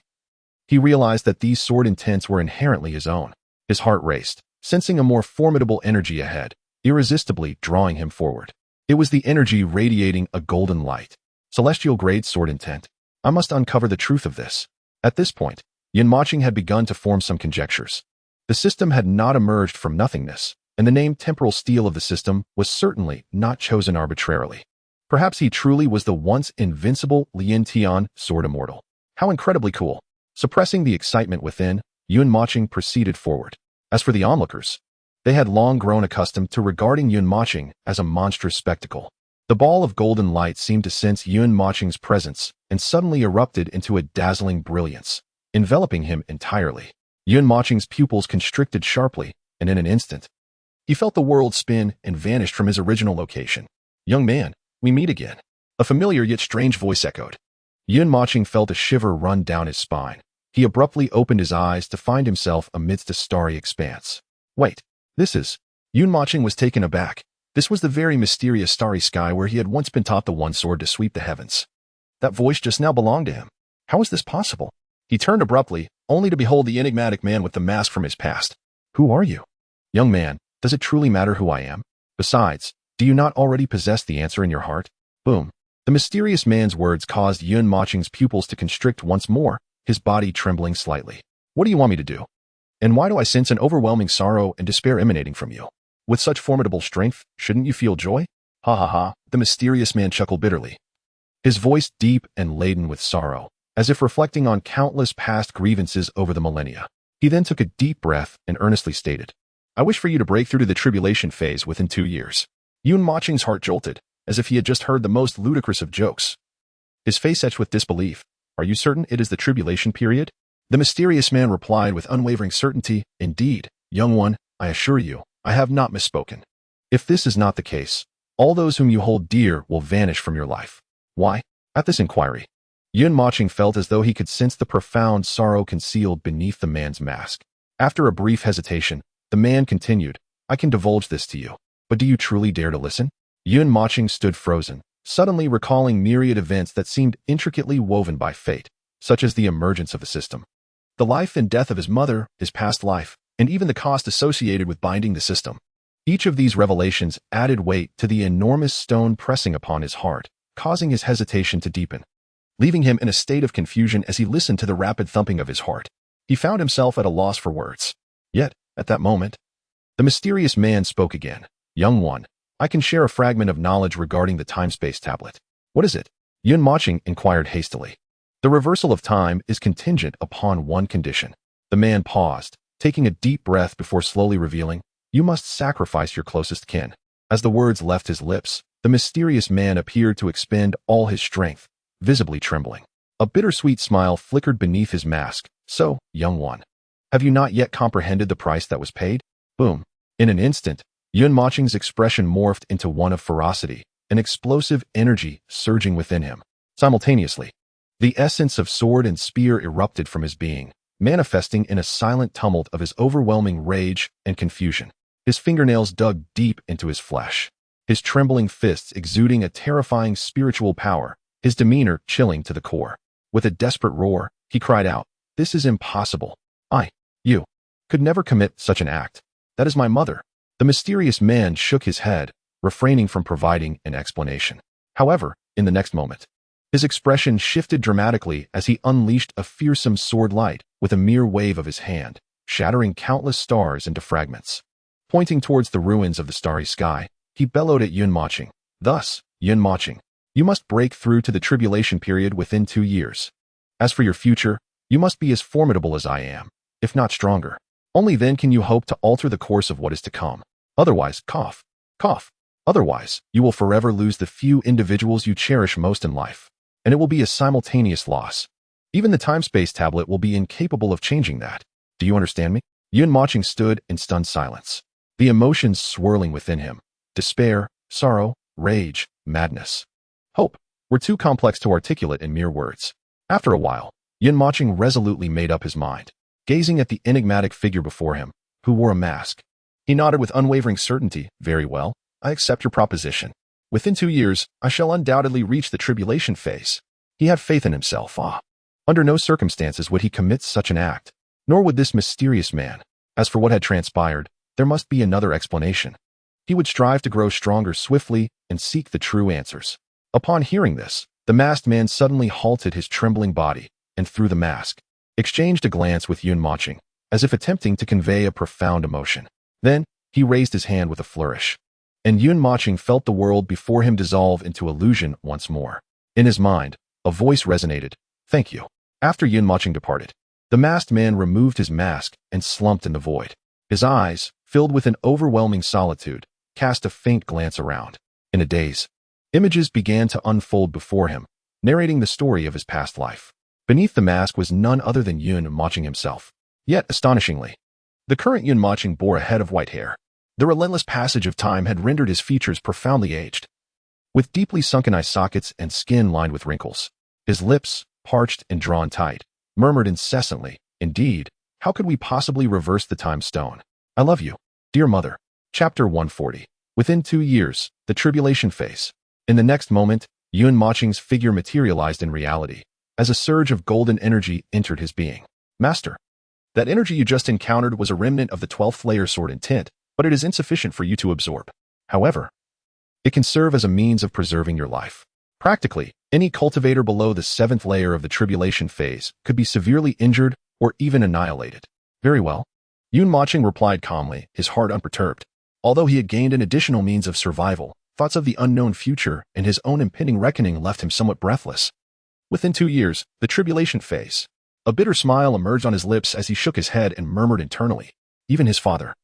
he realized that these sword intents were inherently his own. His heart raced, sensing a more formidable energy ahead, irresistibly drawing him forward. It was the energy radiating a golden light. Celestial grade sword intent. I must uncover the truth of this. At this point, Yun Moching had begun to form some conjectures. The system had not emerged from nothingness, and the name temporal steel of the system was certainly not chosen arbitrarily. Perhaps he truly was the once invincible Lin Tian, sword immortal. How incredibly cool. Suppressing the excitement within, Yun Moching proceeded forward. As for the onlookers, they had long grown accustomed to regarding Yun Moching as a monstrous spectacle. The ball of golden light seemed to sense Yun Moching's presence and suddenly erupted into a dazzling brilliance, enveloping him entirely. Yun Moching's pupils constricted sharply, and in an instant, he felt the world spin and vanished from his original location. "Young man, we meet again." A familiar yet strange voice echoed. Yun Moching felt a shiver run down his spine. He abruptly opened his eyes to find himself amidst a starry expanse. Wait, this is... Yun Moching was taken aback. This was the very mysterious starry sky where he had once been taught the one sword to sweep the heavens. That voice just now belonged to him. How is this possible? He turned abruptly, only to behold the enigmatic man with the mask from his past. "Who are you?" "Young man, does it truly matter who I am? Besides, do you not already possess the answer in your heart?" Boom. The mysterious man's words caused Yun Moching's pupils to constrict once more, his body trembling slightly. "What do you want me to do? And why do I sense an overwhelming sorrow and despair emanating from you? With such formidable strength, shouldn't you feel joy?" "Ha ha ha," the mysterious man chuckled bitterly, his voice deep and laden with sorrow, as if reflecting on countless past grievances over the millennia. He then took a deep breath and earnestly stated, "I wish for you to break through to the tribulation phase within 2 years." Yun Moching's heart jolted, as if he had just heard the most ludicrous of jokes. His face etched with disbelief. "Are you certain it is the tribulation period?" The mysterious man replied with unwavering certainty, "Indeed, young one, I assure you, I have not misspoken. If this is not the case, all those whom you hold dear will vanish from your life." "Why?" At this inquiry, Yun Moching felt as though he could sense the profound sorrow concealed beneath the man's mask. After a brief hesitation, the man continued, "I can divulge this to you, but do you truly dare to listen?" Yun Moching stood frozen, suddenly recalling myriad events that seemed intricately woven by fate, such as the emergence of the system, the life and death of his mother, his past life, and even the cost associated with binding the system. Each of these revelations added weight to the enormous stone pressing upon his heart, causing his hesitation to deepen, leaving him in a state of confusion as he listened to the rapid thumping of his heart. He found himself at a loss for words. Yet, at that moment, the mysterious man spoke again. "Young one, I can share a fragment of knowledge regarding the time-space tablet." "What is it?" Yun Moching inquired hastily. "The reversal of time is contingent upon one condition." The man paused, taking a deep breath before slowly revealing, "You must sacrifice your closest kin." As the words left his lips, the mysterious man appeared to expend all his strength, visibly trembling. A bittersweet smile flickered beneath his mask. "So, young one, have you not yet comprehended the price that was paid?" Boom. In an instant, Yun Moching's expression morphed into one of ferocity, an explosive energy surging within him. Simultaneously, the essence of sword and spear erupted from his being, manifesting in a silent tumult of his overwhelming rage and confusion. His fingernails dug deep into his flesh, his trembling fists exuding a terrifying spiritual power, his demeanor chilling to the core. With a desperate roar, he cried out, "This is impossible. You could never commit such an act. That is my mother." The mysterious man shook his head, refraining from providing an explanation. However, in the next moment, his expression shifted dramatically as he unleashed a fearsome sword light with a mere wave of his hand, shattering countless stars into fragments. Pointing towards the ruins of the starry sky, he bellowed at Yun Moching. "Thus, Yun Moching, you must break through to the tribulation period within 2 years. As for your future, you must be as formidable as I am, if not stronger. Only then can you hope to alter the course of what is to come. Otherwise, cough, otherwise, you will forever lose the few individuals you cherish most in life, and it will be a simultaneous loss. Even the time-space tablet will be incapable of changing that. Do you understand me?" Yun Moching stood in stunned silence, the emotions swirling within him. Despair, sorrow, rage, madness, hope were too complex to articulate in mere words. After a while, Yun Moching resolutely made up his mind. Gazing at the enigmatic figure before him, who wore a mask, he nodded with unwavering certainty. "Very well, I accept your proposition. Within 2 years, I shall undoubtedly reach the tribulation phase." He had faith in himself. Under no circumstances would he commit such an act, nor would this mysterious man. As for what had transpired, there must be another explanation. He would strive to grow stronger swiftly and seek the true answers. Upon hearing this, The masked man suddenly halted his trembling body and through the mask, exchanged a glance with Yun Moching, as if attempting to convey a profound emotion. Then, he raised his hand with a flourish, and Yun Moching felt the world before him dissolve into illusion once more. In his mind, a voice resonated, "Thank you." After Yun Moching departed, the masked man removed his mask and slumped in the void. His eyes, filled with an overwhelming solitude, cast a faint glance around. In a daze, images began to unfold before him, narrating the story of his past life. Beneath the mask was none other than Yun Moching himself. Yet, astonishingly, the current Yun Moching bore a head of white hair. The relentless passage of time had rendered his features profoundly aged, with deeply sunken eye sockets and skin lined with wrinkles. His lips, parched and drawn tight, murmured incessantly, "Indeed, how could we possibly reverse the time stone? I love you, dear mother." Chapter 140. Within 2 years, the tribulation phase. In the next moment, Yun Moching's figure materialized in reality, as a surge of golden energy entered his being. "Master, that energy you just encountered was a remnant of the 12th layer sword intent, but it is insufficient for you to absorb. However, it can serve as a means of preserving your life. Practically, any cultivator below the 7th layer of the tribulation phase could be severely injured or even annihilated." "Very well." Yun Moching replied calmly, his heart unperturbed. Although he had gained an additional means of survival, thoughts of the unknown future and his own impending reckoning left him somewhat breathless. Within 2 years, the tribulation phase. A bitter smile emerged on his lips as he shook his head and murmured internally, "Even his father,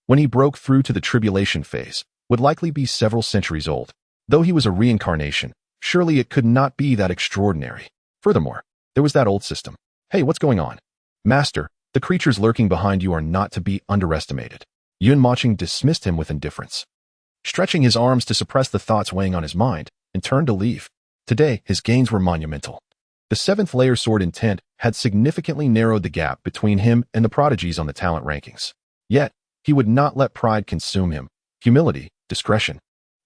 when he broke through to the tribulation phase, would likely be several centuries old. Though he was a reincarnation, surely it could not be that extraordinary. Furthermore, there was that old system. Hey, what's going on? Master, the creatures lurking behind you are not to be underestimated." Yun Moching dismissed him with indifference, stretching his arms to suppress the thoughts weighing on his mind, and turned to leave. Today, his gains were monumental. The 7th layer sword intent had significantly narrowed the gap between him and the prodigies on the talent rankings. Yet, he would not let pride consume him. Humility, discretion,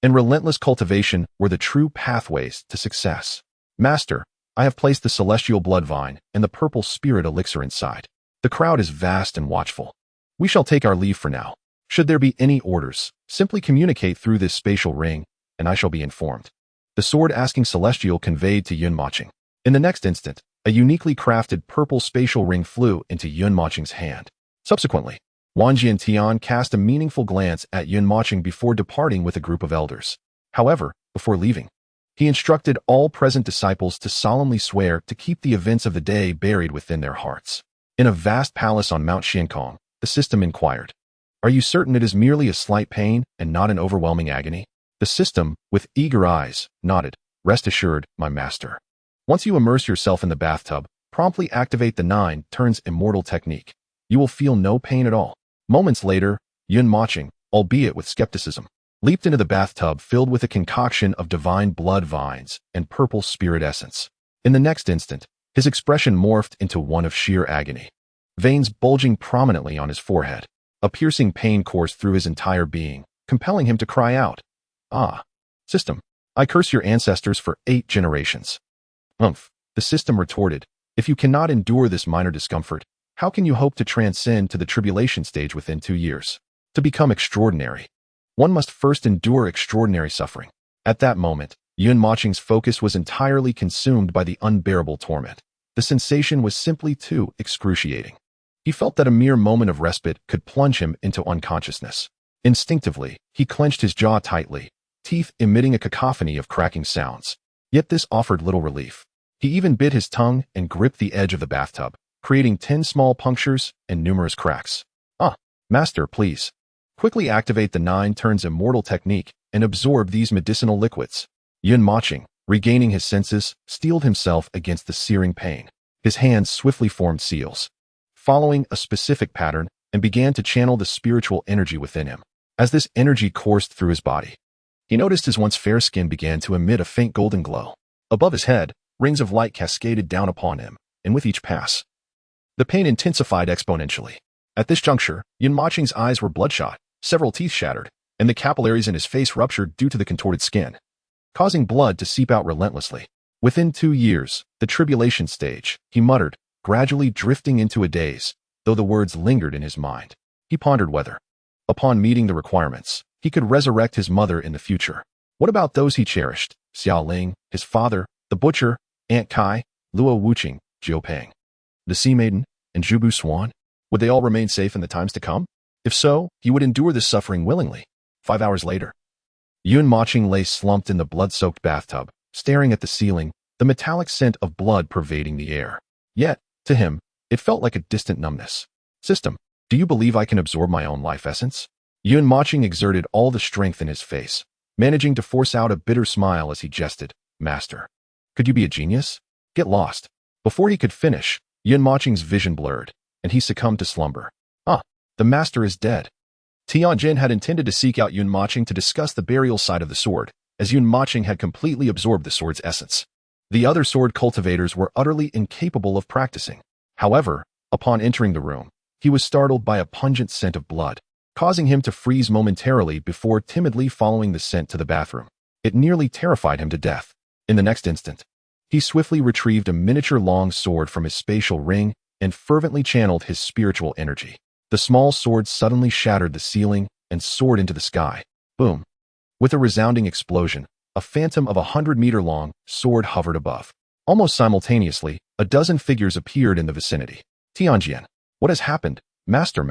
and relentless cultivation were the true pathways to success. "Master, I have placed the celestial blood vine and the purple spirit elixir inside. The crowd is vast and watchful. We shall take our leave for now. Should there be any orders, simply communicate through this spatial ring, and I shall be informed." The sword-asking celestial conveyed to Yun Moching. In the next instant, a uniquely crafted purple spatial ring flew into Yun Moching's hand. Subsequently, Wan Jiantian cast a meaningful glance at Yun Moching before departing with a group of elders. However, before leaving, he instructed all present disciples to solemnly swear to keep the events of the day buried within their hearts. In a vast palace on Mount Xiankong, the system inquired, "Are you certain it is merely a slight pain and not an overwhelming agony?" The system, with eager eyes, nodded, "Rest assured, my master. Once you immerse yourself in the bathtub, promptly activate the 9 turns immortal technique. You will feel no pain at all." Moments later, Yun Moching, albeit with skepticism, leaped into the bathtub filled with a concoction of divine blood vines and purple spirit essence. In the next instant, his expression morphed into one of sheer agony. Veins bulging prominently on his forehead. A piercing pain coursed through his entire being, compelling him to cry out, "Ah, system, I curse your ancestors for 8 generations." "Umph," the system retorted, "if you cannot endure this minor discomfort, how can you hope to transcend to the tribulation stage within 2 years? To become extraordinary, one must first endure extraordinary suffering." At that moment, Yun Moching's focus was entirely consumed by the unbearable torment. The sensation was simply too excruciating. He felt that a mere moment of respite could plunge him into unconsciousness. Instinctively, he clenched his jaw tightly, teeth emitting a cacophony of cracking sounds. Yet this offered little relief. He even bit his tongue and gripped the edge of the bathtub, creating 10 small punctures and numerous cracks. "Ah, master, please. Quickly activate the 9 turns immortal technique and absorb these medicinal liquids." Yun Moching, regaining his senses, steeled himself against the searing pain. His hands swiftly formed seals, following a specific pattern, and began to channel the spiritual energy within him. As this energy coursed through his body, he noticed his once fair skin began to emit a faint golden glow. Above his head, rings of light cascaded down upon him, and with each pass, the pain intensified exponentially. At this juncture, Yun Moching's eyes were bloodshot, several teeth shattered, and the capillaries in his face ruptured due to the contorted skin, causing blood to seep out relentlessly. Within 2 years, the tribulation stage, he muttered, gradually drifting into a daze, though the words lingered in his mind. He pondered whether, upon meeting the requirements, he could resurrect his mother in the future. What about those he cherished? Xiao Ling, his father, The butcher, Aunt Kai, Luo Wuqing, Jiu Peng, the sea maiden, and Zhubu Swan? Would they all remain safe in the times to come? If so, he would endure this suffering willingly. 5 hours later, Yun Moching lay slumped in the blood-soaked bathtub, staring at the ceiling, the metallic scent of blood pervading the air. Yet, to him, it felt like a distant numbness. System, do you believe I can absorb my own life essence? Yun Moching exerted all the strength in his face, managing to force out a bitter smile as he jested, Master, could you be a genius? Get lost. Before he could finish, Yun Moching's vision blurred, and he succumbed to slumber. The master is dead. Tianjin had intended to seek out Yun Moching to discuss the burial side of the sword, as Yun Moching had completely absorbed the sword's essence. The other sword cultivators were utterly incapable of practicing. However, upon entering the room, he was startled by a pungent scent of blood, causing him to freeze momentarily before timidly following the scent to the bathroom. It nearly terrified him to death. In the next instant, he swiftly retrieved a miniature long sword from his spatial ring and fervently channeled his spiritual energy. The small sword suddenly shattered the ceiling and soared into the sky. Boom! With a resounding explosion, a phantom of 100-meter-long sword hovered above. Almost simultaneously, a dozen figures appeared in the vicinity. Tianjin, what has happened? Master.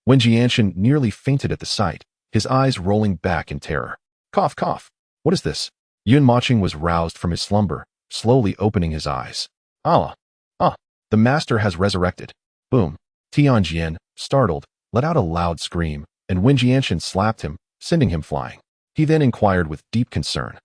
When Jianshan nearly fainted at the sight, his eyes rolling back in terror. Cough. What is this? Yun Moching was roused from his slumber, slowly opening his eyes. The master has resurrected. Boom. Tianjin, startled, let out a loud scream, and Wen Jianshan slapped him, sending him flying. He then inquired with deep concern.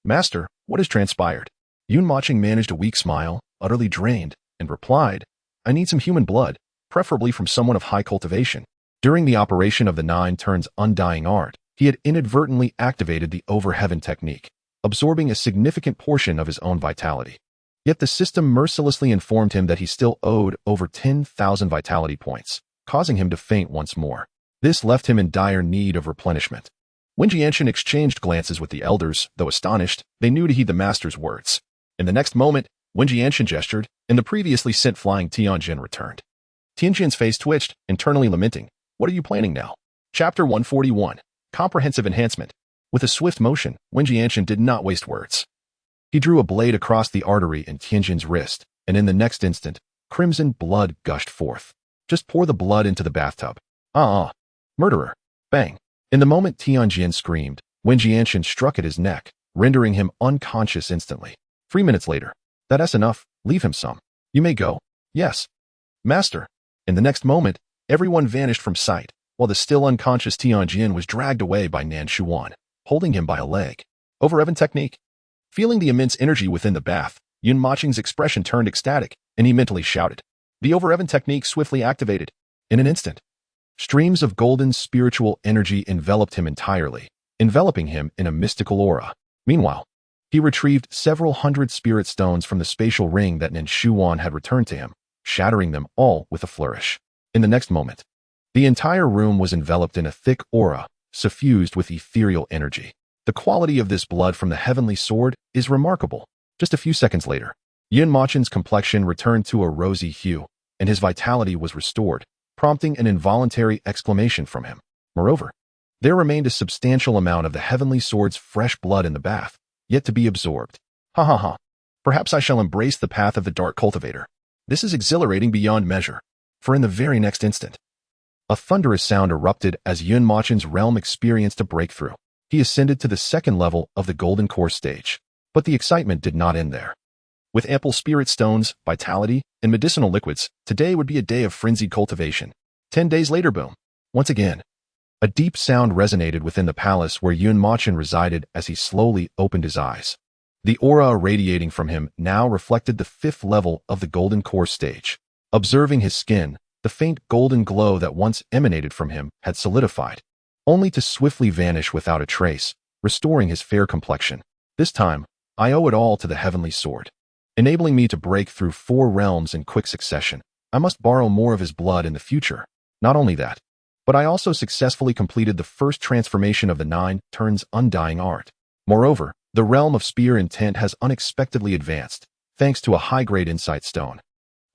Master, what has transpired? Yun Moching managed a weak smile, utterly drained, and replied, I need some human blood, preferably from someone of high cultivation. During the operation of the 9 turns undying art, he had inadvertently activated the over heaven technique, absorbing a significant portion of his own vitality. Yet the system mercilessly informed him that he still owed over 10,000 vitality points, causing him to faint once more. This left him in dire need of replenishment. When Jianshan exchanged glances with the elders, though astonished, they knew to heed the master's words. In the next moment, when Jianshan gestured, and the previously sent flying Tianjin returned. Tianjin's face twitched, internally lamenting, What are you planning now? Chapter 141, Comprehensive Enhancement. With a swift motion, Wen Jianshan did not waste words. He drew a blade across the artery in Tianjin's wrist, and in the next instant, crimson blood gushed forth. Just pour the blood into the bathtub. Murderer. Bang. In the moment Tianjin screamed, Wen Jianshan struck at his neck, rendering him unconscious instantly. 3 minutes later. That's enough, leave him some. You may go. Yes. Master. In the next moment, everyone vanished from sight, while the still unconscious Tianjin was dragged away by Nan Shuan, holding him by a leg. Over heaven technique. Feeling the immense energy within the bath, Yun Moching's expression turned ecstatic, and he mentally shouted. The over heaven technique swiftly activated. In an instant, streams of golden spiritual energy enveloped him entirely, enveloping him in a mystical aura. Meanwhile, he retrieved several hundred spirit stones from the spatial ring that Nan Shuan had returned to him, shattering them all with a flourish. In the next moment, the entire room was enveloped in a thick aura, suffused with ethereal energy. The quality of this blood from the heavenly sword is remarkable. Just a few seconds later, Yun Moching's complexion returned to a rosy hue, and his vitality was restored, prompting an involuntary exclamation from him. Moreover, there remained a substantial amount of the heavenly sword's fresh blood in the bath, yet to be absorbed. Perhaps I shall embrace the path of the dark cultivator. This is exhilarating beyond measure. For in the very next instant, a thunderous sound erupted as Yun Moching's realm experienced a breakthrough. He ascended to the second level of the golden core stage. But the excitement did not end there. With ample spirit stones, vitality, and medicinal liquids, today would be a day of frenzied cultivation. 10 days later, boom. Once again, a deep sound resonated within the palace where Yun Moching resided as he slowly opened his eyes. The aura radiating from him now reflected the 5th level of the golden core stage. Observing his skin, the faint golden glow that once emanated from him had solidified, only to swiftly vanish without a trace, restoring his fair complexion. This time, I owe it all to the heavenly sword. Enabling me to break through 4 realms in quick succession, I must borrow more of his blood in the future. Not only that, but I also successfully completed the first transformation of the 9 turns undying art. Moreover, the realm of spear intent has unexpectedly advanced, thanks to a high-grade insight stone,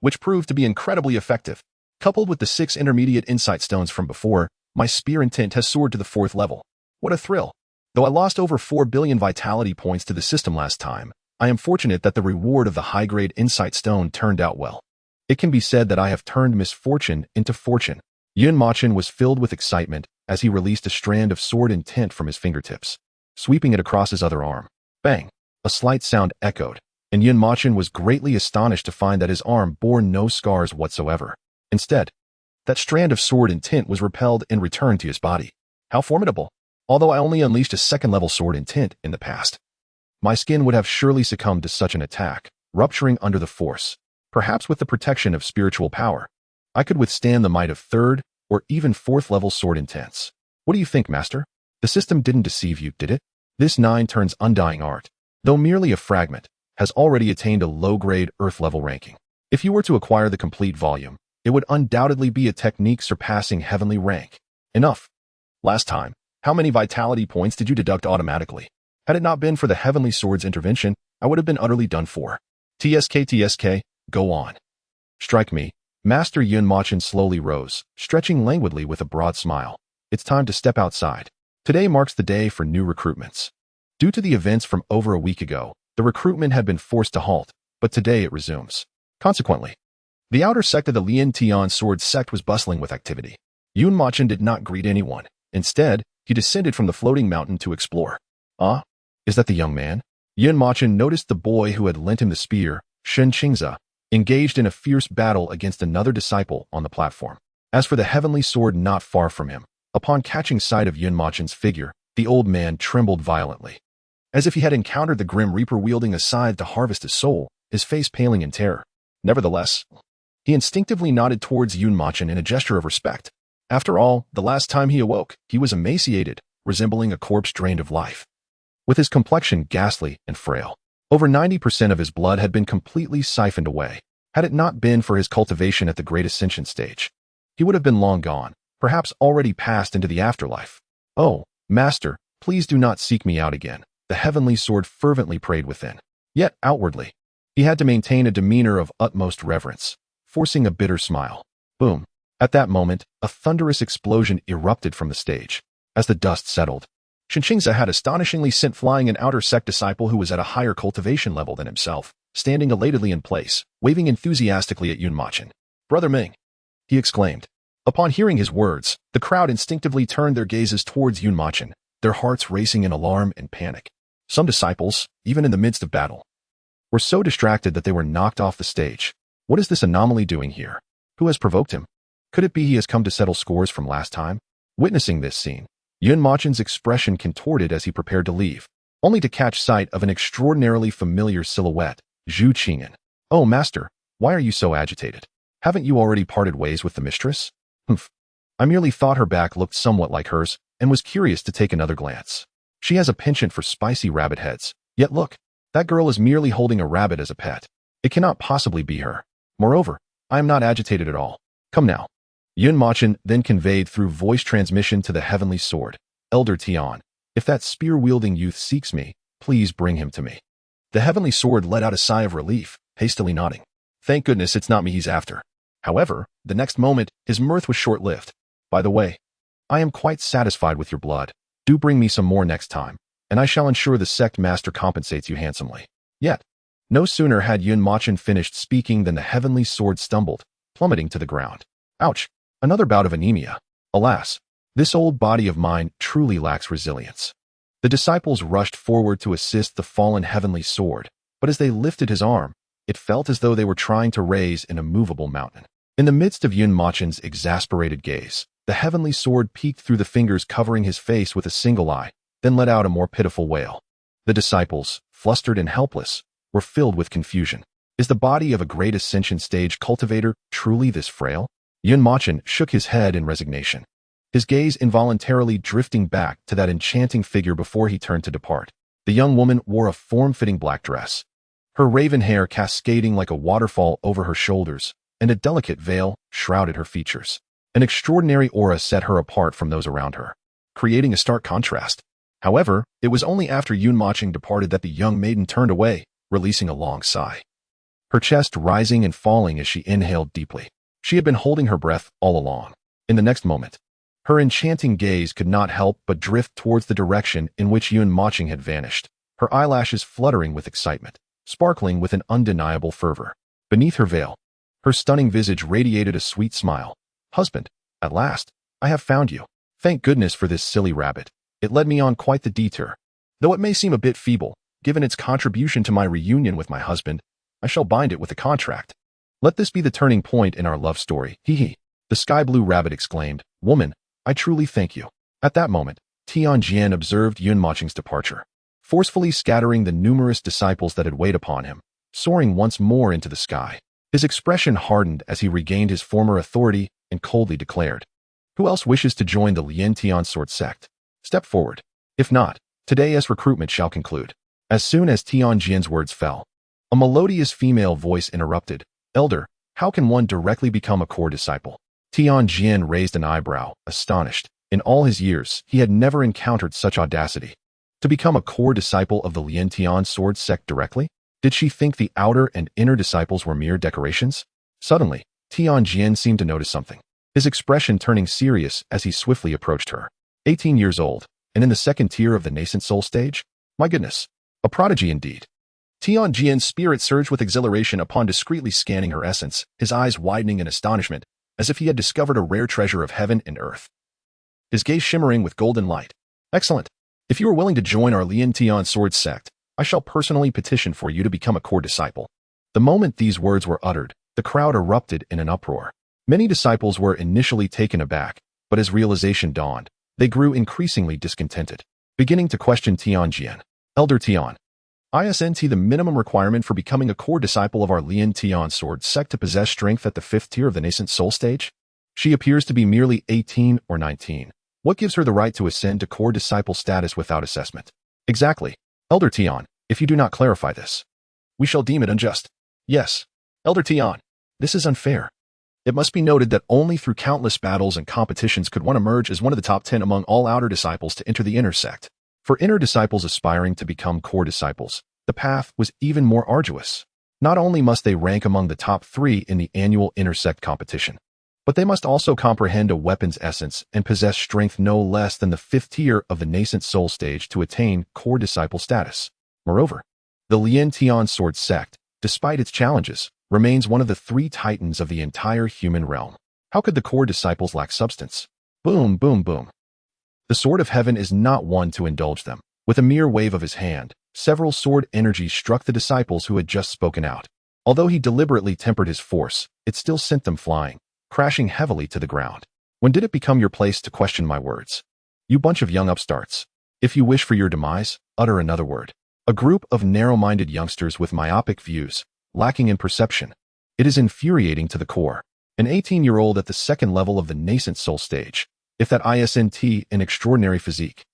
which proved to be incredibly effective. Coupled with the 6 intermediate insight stones from before, my spear intent has soared to the 4th level. What a thrill! Though I lost over 4 billion vitality points to the system last time, I am fortunate that the reward of the high-grade insight stone turned out well. It can be said that I have turned misfortune into fortune. Mochen was filled with excitement as he released a strand of sword intent from his fingertips, sweeping it across his other arm. Bang! A slight sound echoed, and Mochen was greatly astonished to find that his arm bore no scars whatsoever. Instead, that strand of sword intent was repelled and returned to his body. How formidable! Although I only unleashed a second-level sword intent in the past, my skin would have surely succumbed to such an attack, rupturing under the force. Perhaps with the protection of spiritual power, I could withstand the might of third or even fourth-level sword intents. What do you think, Master? The system didn't deceive you, did it? This 9 turns undying art, though merely a fragment, has already attained a low-grade Earth-level ranking. If you were to acquire the complete volume, it would undoubtedly be a technique surpassing heavenly rank. Enough. Last time, how many vitality points did you deduct automatically? Had it not been for the Heavenly Sword's intervention, I would have been utterly done for. TSK, go on. Strike me. Master Mochen slowly rose, stretching languidly with a broad smile. It's time to step outside. Today marks the day for new recruitments. Due to the events from over a week ago, the recruitment had been forced to halt, but today it resumes. Consequently, the outer sect of the Lian Tian Sword Sect was bustling with activity. Mochen did not greet anyone. Instead, he descended from the floating mountain to explore. Ah, is that the young man? Mochen noticed the boy who had lent him the spear, Shen Qingza, engaged in a fierce battle against another disciple on the platform. As for the heavenly sword not far from him, upon catching sight of Mochen's figure, the old man trembled violently. As if he had encountered the Grim Reaper wielding a scythe to harvest his soul, his face paling in terror. Nevertheless, he instinctively nodded towards Mochen in a gesture of respect. After all, the last time he awoke, he was emaciated, resembling a corpse drained of life. With his complexion ghastly and frail, over 90% of his blood had been completely siphoned away. Had it not been for his cultivation at the Great Ascension stage, he would have been long gone, perhaps already passed into the afterlife. Oh, Master, please do not seek me out again, the heavenly sword fervently prayed within. Yet, outwardly, he had to maintain a demeanor of utmost reverence, forcing a bitter smile. Boom. At that moment, a thunderous explosion erupted from the stage. As the dust settled, Shen Qingza had astonishingly sent flying an outer sect disciple who was at a higher cultivation level than himself, standing elatedly in place, waving enthusiastically at Mochen. Brother Ming, he exclaimed. Upon hearing his words, the crowd instinctively turned their gazes towards Mochen, their hearts racing in alarm and panic. Some disciples, even in the midst of battle, were so distracted that they were knocked off the stage. What is this anomaly doing here? Who has provoked him? Could it be he has come to settle scores from last time? Witnessing this scene, Mochen's expression contorted as he prepared to leave, only to catch sight of an extraordinarily familiar silhouette, Zhu Qing'an. Oh, Master, why are you so agitated? Haven't you already parted ways with the mistress? Humph. I merely thought her back looked somewhat like hers and was curious to take another glance. She has a penchant for spicy rabbit heads. Yet look, that girl is merely holding a rabbit as a pet. It cannot possibly be her. Moreover, I am not agitated at all. Come now. Mochen then conveyed through voice transmission to the heavenly sword, Elder Tian, if that spear-wielding youth seeks me, please bring him to me. The heavenly sword let out a sigh of relief, hastily nodding. Thank goodness it's not me he's after. However, the next moment, his mirth was short-lived. By the way, I am quite satisfied with your blood. Do bring me some more next time, and I shall ensure the sect master compensates you handsomely. Yet, no sooner had Mochen finished speaking than the heavenly sword stumbled, plummeting to the ground. Ouch! Another bout of anemia. Alas, this old body of mine truly lacks resilience. The disciples rushed forward to assist the fallen heavenly sword, but as they lifted his arm, it felt as though they were trying to raise an immovable mountain. In the midst of Mochen's exasperated gaze, the heavenly sword peeked through the fingers covering his face with a single eye, then let out a more pitiful wail. The disciples, flustered and helpless, were filled with confusion. Is the body of a great ascension stage cultivator truly this frail? Mochen shook his head in resignation, his gaze involuntarily drifting back to that enchanting figure before he turned to depart. The young woman wore a form-fitting black dress, her raven hair cascading like a waterfall over her shoulders, and a delicate veil shrouded her features. An extraordinary aura set her apart from those around her, creating a stark contrast. However, it was only after Mochen departed that the young maiden turned away, releasing a long sigh, her chest rising and falling as she inhaled deeply. She had been holding her breath all along. In the next moment, her enchanting gaze could not help but drift towards the direction in which Mochen had vanished, her eyelashes fluttering with excitement. sparkling with an undeniable fervor. Beneath her veil, her stunning visage radiated a sweet smile. Husband, at last, I have found you. Thank goodness for this silly rabbit. It led me on quite the detour. Though it may seem a bit feeble, given its contribution to my reunion with my husband, I shall bind it with a contract. Let this be the turning point in our love story. Hee hee. The sky-blue rabbit exclaimed, Woman, I truly thank you. At that moment, Tianjian observed Yun Mocheng's departure, forcefully scattering the numerous disciples that had weighed upon him, soaring once more into the sky. His expression hardened as he regained his former authority and coldly declared, Who else wishes to join the Lien Tian sword sect? Step forward. If not, today's recruitment shall conclude. As soon as Tianjian's words fell, a melodious female voice interrupted, Elder, how can one directly become a core disciple? Tianjian raised an eyebrow, astonished. In all his years, he had never encountered such audacity. To become a core disciple of the Lien Tian sword sect directly? Did she think the outer and inner disciples were mere decorations? Suddenly, Tianjian seemed to notice something, his expression turning serious as he swiftly approached her. 18 years old, and in the second tier of the nascent soul stage? My goodness, a prodigy indeed. Tianjian's spirit surged with exhilaration upon discreetly scanning her essence, his eyes widening in astonishment, as if he had discovered a rare treasure of heaven and earth. His gaze shimmering with golden light. Excellent. If you are willing to join our Lien Tian sword sect, I shall personally petition for you to become a core disciple. The moment these words were uttered, the crowd erupted in an uproar. Many disciples were initially taken aback, but as realization dawned, they grew increasingly discontented, beginning to question Tianjian. Elder Tian, isn't the minimum requirement for becoming a core disciple of our Lien Tian sword sect to possess strength at the 5th tier of the nascent soul stage? She appears to be merely 18 or 19. What gives her the right to ascend to core disciple status without assessment? Exactly. Elder Tian, if you do not clarify this, we shall deem it unjust. Yes. Elder Tian, this is unfair. It must be noted that only through countless battles and competitions could one emerge as one of the top 10 among all outer disciples to enter the inner sect. For inner disciples aspiring to become core disciples, the path was even more arduous. Not only must they rank among the top 3 in the annual inner sect competition, but they must also comprehend a weapon's essence and possess strength no less than the 5th tier of the nascent soul stage to attain core disciple status. Moreover, the Lien Tian sword sect, despite its challenges, remains one of the 3 titans of the entire human realm. How could the core disciples lack substance? Boom, boom, boom. The sword of heaven is not one to indulge them. With a mere wave of his hand, several sword energies struck the disciples who had just spoken out. Although he deliberately tempered his force, it still sent them flying, crashing heavily to the ground. When did it become your place to question my words? You bunch of young upstarts. If you wish for your demise, utter another word. A group of narrow-minded youngsters with myopic views, lacking in perception. It is infuriating to the core. An 18-year-old at the 2nd level of the nascent soul stage. If that isn't an extraordinary physique,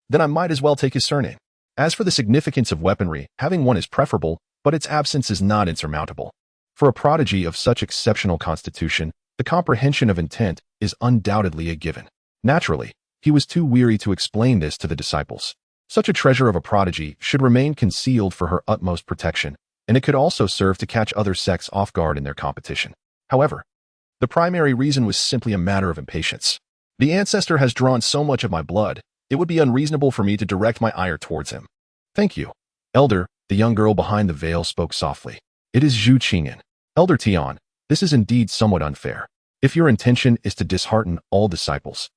then I might as well take his surname. As for the significance of weaponry, having one is preferable, but its absence is not insurmountable. For a prodigy of such exceptional constitution, the comprehension of intent is undoubtedly a given. Naturally, he was too weary to explain this to the disciples. Such a treasure of a prodigy should remain concealed for her utmost protection, and it could also serve to catch other sects off guard in their competition. However, the primary reason was simply a matter of impatience. The ancestor has drawn so much of my blood, it would be unreasonable for me to direct my ire towards him. Thank you. Elder, the young girl behind the veil spoke softly. It is Zhu Qing'an. Elder Tian, this is indeed somewhat unfair. If your intention is to dishearten all disciples,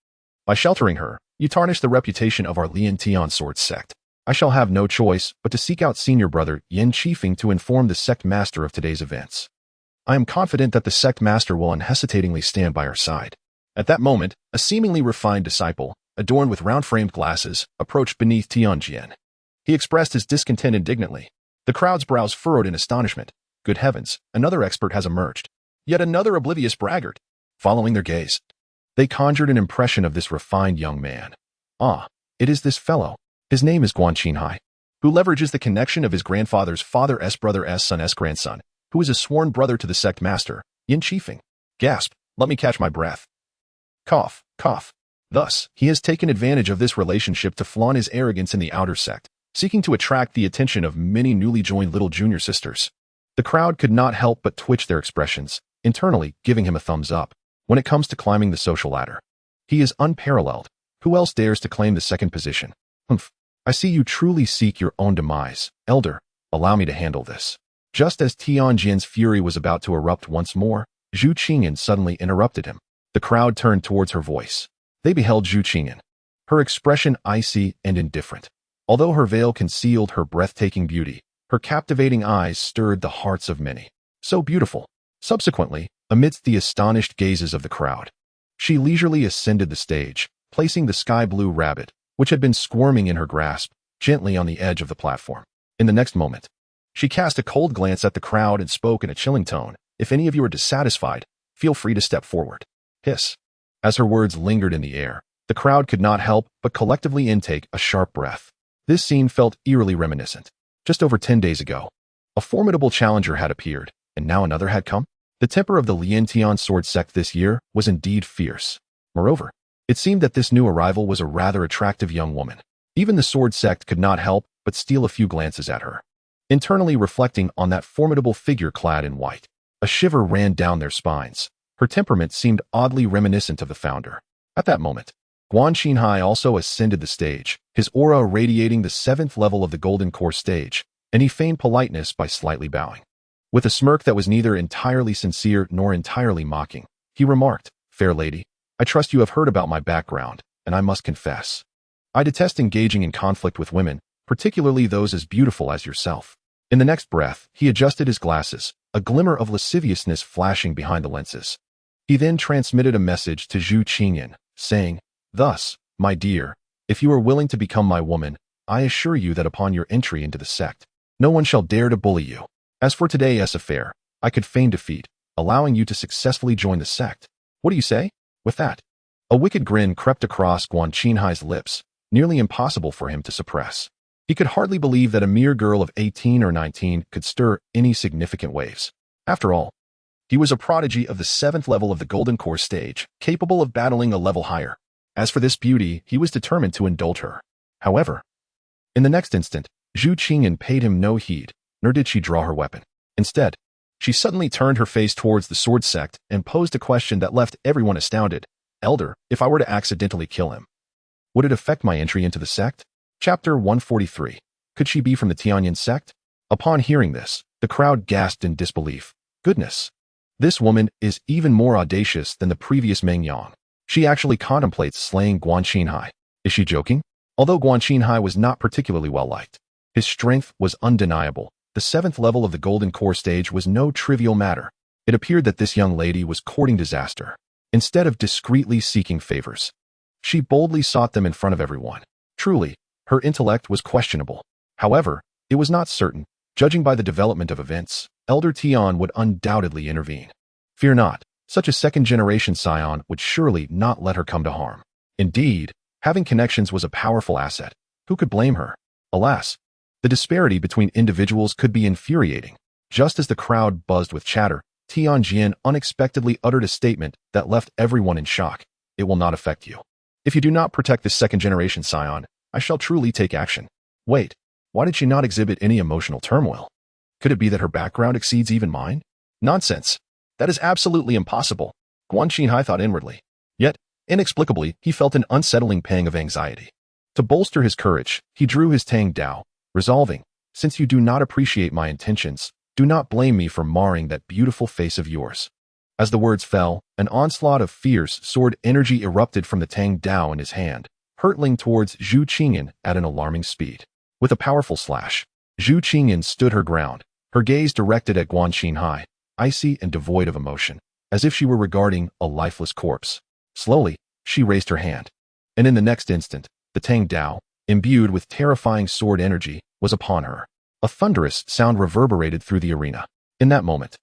by sheltering her, you tarnish the reputation of our Lien Tian sword sect. I shall have no choice but to seek out senior brother Yin Qifeng to inform the sect master of today's events. I am confident that the sect master will unhesitatingly stand by our side. At that moment, a seemingly refined disciple, adorned with round-framed glasses, approached beneath Tianjian. He expressed his discontent indignantly. The crowd's brows furrowed in astonishment. Good heavens, another expert has emerged. Yet another oblivious braggart. Following their gaze, they conjured an impression of this refined young man. Ah, it is this fellow. His name is Guan Qinhai, who leverages the connection of his grandfather's father's brother's son's grandson, who is a sworn brother to the sect master, Yin Qifeng. Gasp, let me catch my breath. Cough, cough. Thus, he has taken advantage of this relationship to flaunt his arrogance in the outer sect, seeking to attract the attention of many newly joined little junior sisters. The crowd could not help but twitch their expressions, internally giving him a thumbs up. When it comes to climbing the social ladder, he is unparalleled. Who else dares to claim the 2nd position? Humph. I see you truly seek your own demise, Elder. Allow me to handle this. Just as Tianjin's fury was about to erupt once more, Zhu Qingyan suddenly interrupted him. The crowd turned towards her voice. They beheld Zhu Qingyan, her expression icy and indifferent. Although her veil concealed her breathtaking beauty, her captivating eyes stirred the hearts of many. So beautiful. Subsequently, amidst the astonished gazes of the crowd, she leisurely ascended the stage, placing the sky-blue rabbit, which had been squirming in her grasp, gently on the edge of the platform. In the next moment, she cast a cold glance at the crowd and spoke in a chilling tone. If any of you are dissatisfied, feel free to step forward. Hiss. As her words lingered in the air, the crowd could not help but collectively intake a sharp breath. This scene felt eerily reminiscent. Just over 10 days ago, a formidable challenger had appeared, and now another had come. The temper of the Liantian sword sect this year was indeed fierce. Moreover, it seemed that this new arrival was a rather attractive young woman. Even the sword sect could not help but steal a few glances at her. Internally reflecting on that formidable figure clad in white, a shiver ran down their spines. Her temperament seemed oddly reminiscent of the founder. At that moment, Guan Xinhai also ascended the stage, his aura radiating the 7th level of the Golden Core stage, and he feigned politeness by slightly bowing. With a smirk that was neither entirely sincere nor entirely mocking, he remarked, "Fair lady, I trust you have heard about my background, and I must confess, I detest engaging in conflict with women, particularly those as beautiful as yourself." In the next breath, he adjusted his glasses, a glimmer of lasciviousness flashing behind the lenses. He then transmitted a message to Zhu Qingyan, saying, "Thus, my dear, if you are willing to become my woman, I assure you that upon your entry into the sect, no one shall dare to bully you. As for today's affair, I could feign defeat, allowing you to successfully join the sect. What do you say?" With that, a wicked grin crept across Guan Xinhai's lips, nearly impossible for him to suppress. He could hardly believe that a mere girl of 18 or 19 could stir any significant waves. After all, he was a prodigy of the 7th level of the Golden Core stage, capable of battling a level higher. As for this beauty, he was determined to indulge her. However, in the next instant, Zhu Qingyan paid him no heed, nor did she draw her weapon. Instead, she suddenly turned her face towards the sword sect and posed a question that left everyone astounded. "Elder, if I were to accidentally kill him, would it affect my entry into the sect?" Chapter 143. Could she be from the Tianjin sect? Upon hearing this, the crowd gasped in disbelief. Goodness! This woman is even more audacious than the previous Meng Yang. She actually contemplates slaying Guan Xinhai. Is she joking? Although Guan Xinhai was not particularly well liked, his strength was undeniable. The 7th level of the Golden Core stage was no trivial matter. It appeared that this young lady was courting disaster. Instead of discreetly seeking favors, she boldly sought them in front of everyone. Truly, her intellect was questionable. However, it was not certain. Judging by the development of events, Elder Tian would undoubtedly intervene. Fear not, such a second-generation scion would surely not let her come to harm. Indeed, having connections was a powerful asset. Who could blame her? Alas, the disparity between individuals could be infuriating. Just as the crowd buzzed with chatter, Tianjin unexpectedly uttered a statement that left everyone in shock. "It will not affect you. If you do not protect this second-generation scion, I shall truly take action." Wait, why did she not exhibit any emotional turmoil? Could it be that her background exceeds even mine? Nonsense. That is absolutely impossible, Guan Xinhai thought inwardly. Yet, inexplicably, he felt an unsettling pang of anxiety. To bolster his courage, he drew his Tang Dao, resolving, "Since you do not appreciate my intentions, do not blame me for marring that beautiful face of yours." As the words fell, an onslaught of fierce sword energy erupted from the Tang Dao in his hand, hurtling towards Zhu Qingyan at an alarming speed. With a powerful slash, Zhu Qingyan stood her ground, her gaze directed at Guan Xinhai, icy and devoid of emotion, as if she were regarding a lifeless corpse. Slowly, she raised her hand, and in the next instant, the Tang Dao, imbued with terrifying sword energy, was upon her. A thunderous sound reverberated through the arena. In that moment,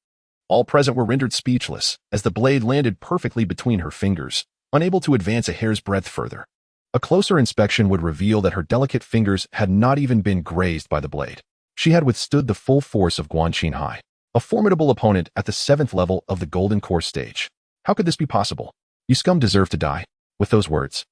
all present were rendered speechless as the blade landed perfectly between her fingers, unable to advance a hair's breadth further. A closer inspection would reveal that her delicate fingers had not even been grazed by the blade. She had withstood the full force of Guan Xinhai, a formidable opponent at the 7th level of the Golden Core stage. How could this be possible? "You scum deserve to die." With those words,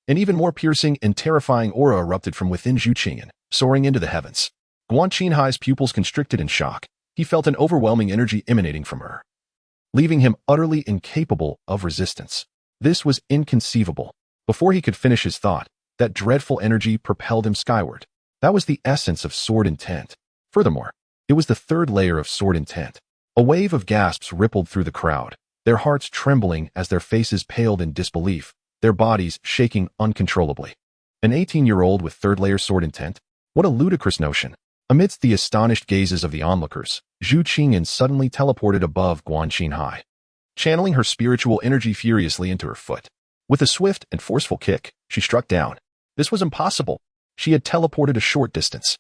an even more piercing and terrifying aura erupted from within Zhu Qingyan, soaring into the heavens. Guan Xinhai's pupils constricted in shock. He felt an overwhelming energy emanating from her, leaving him utterly incapable of resistance. This was inconceivable. Before he could finish his thought, that dreadful energy propelled him skyward. That was the essence of sword intent. Furthermore, it was the third layer of sword intent. A wave of gasps rippled through the crowd, their hearts trembling as their faces paled in disbelief, their bodies shaking uncontrollably. An 18-year-old with third-layer sword intent? What a ludicrous notion. Amidst the astonished gazes of the onlookers, Zhu Qingyan suddenly teleported above Guan Qinhai, channeling her spiritual energy furiously into her foot. With a swift and forceful kick, she struck down. This was impossible. She had teleported a short distance,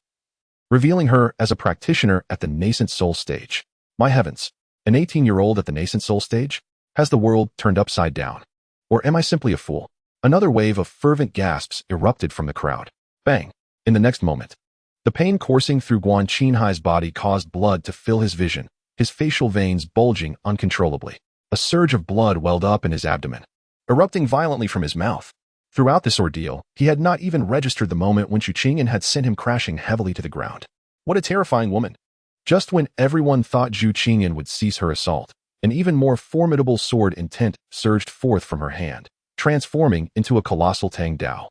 revealing her as a practitioner at the nascent soul stage. My heavens, an 18-year-old at the nascent soul stage? Has the world turned upside down? Or am I simply a fool? Another wave of fervent gasps erupted from the crowd. Bang! In the next moment, the pain coursing through Guan Qinhai's body caused blood to fill his vision, his facial veins bulging uncontrollably. A surge of blood welled up in his abdomen, erupting violently from his mouth. Throughout this ordeal, he had not even registered the moment when Zhu Qingyan had sent him crashing heavily to the ground. What a terrifying woman! Just when everyone thought Zhu Qingyan would cease her assault, an even more formidable sword intent surged forth from her hand, transforming into a colossal Tang Dao.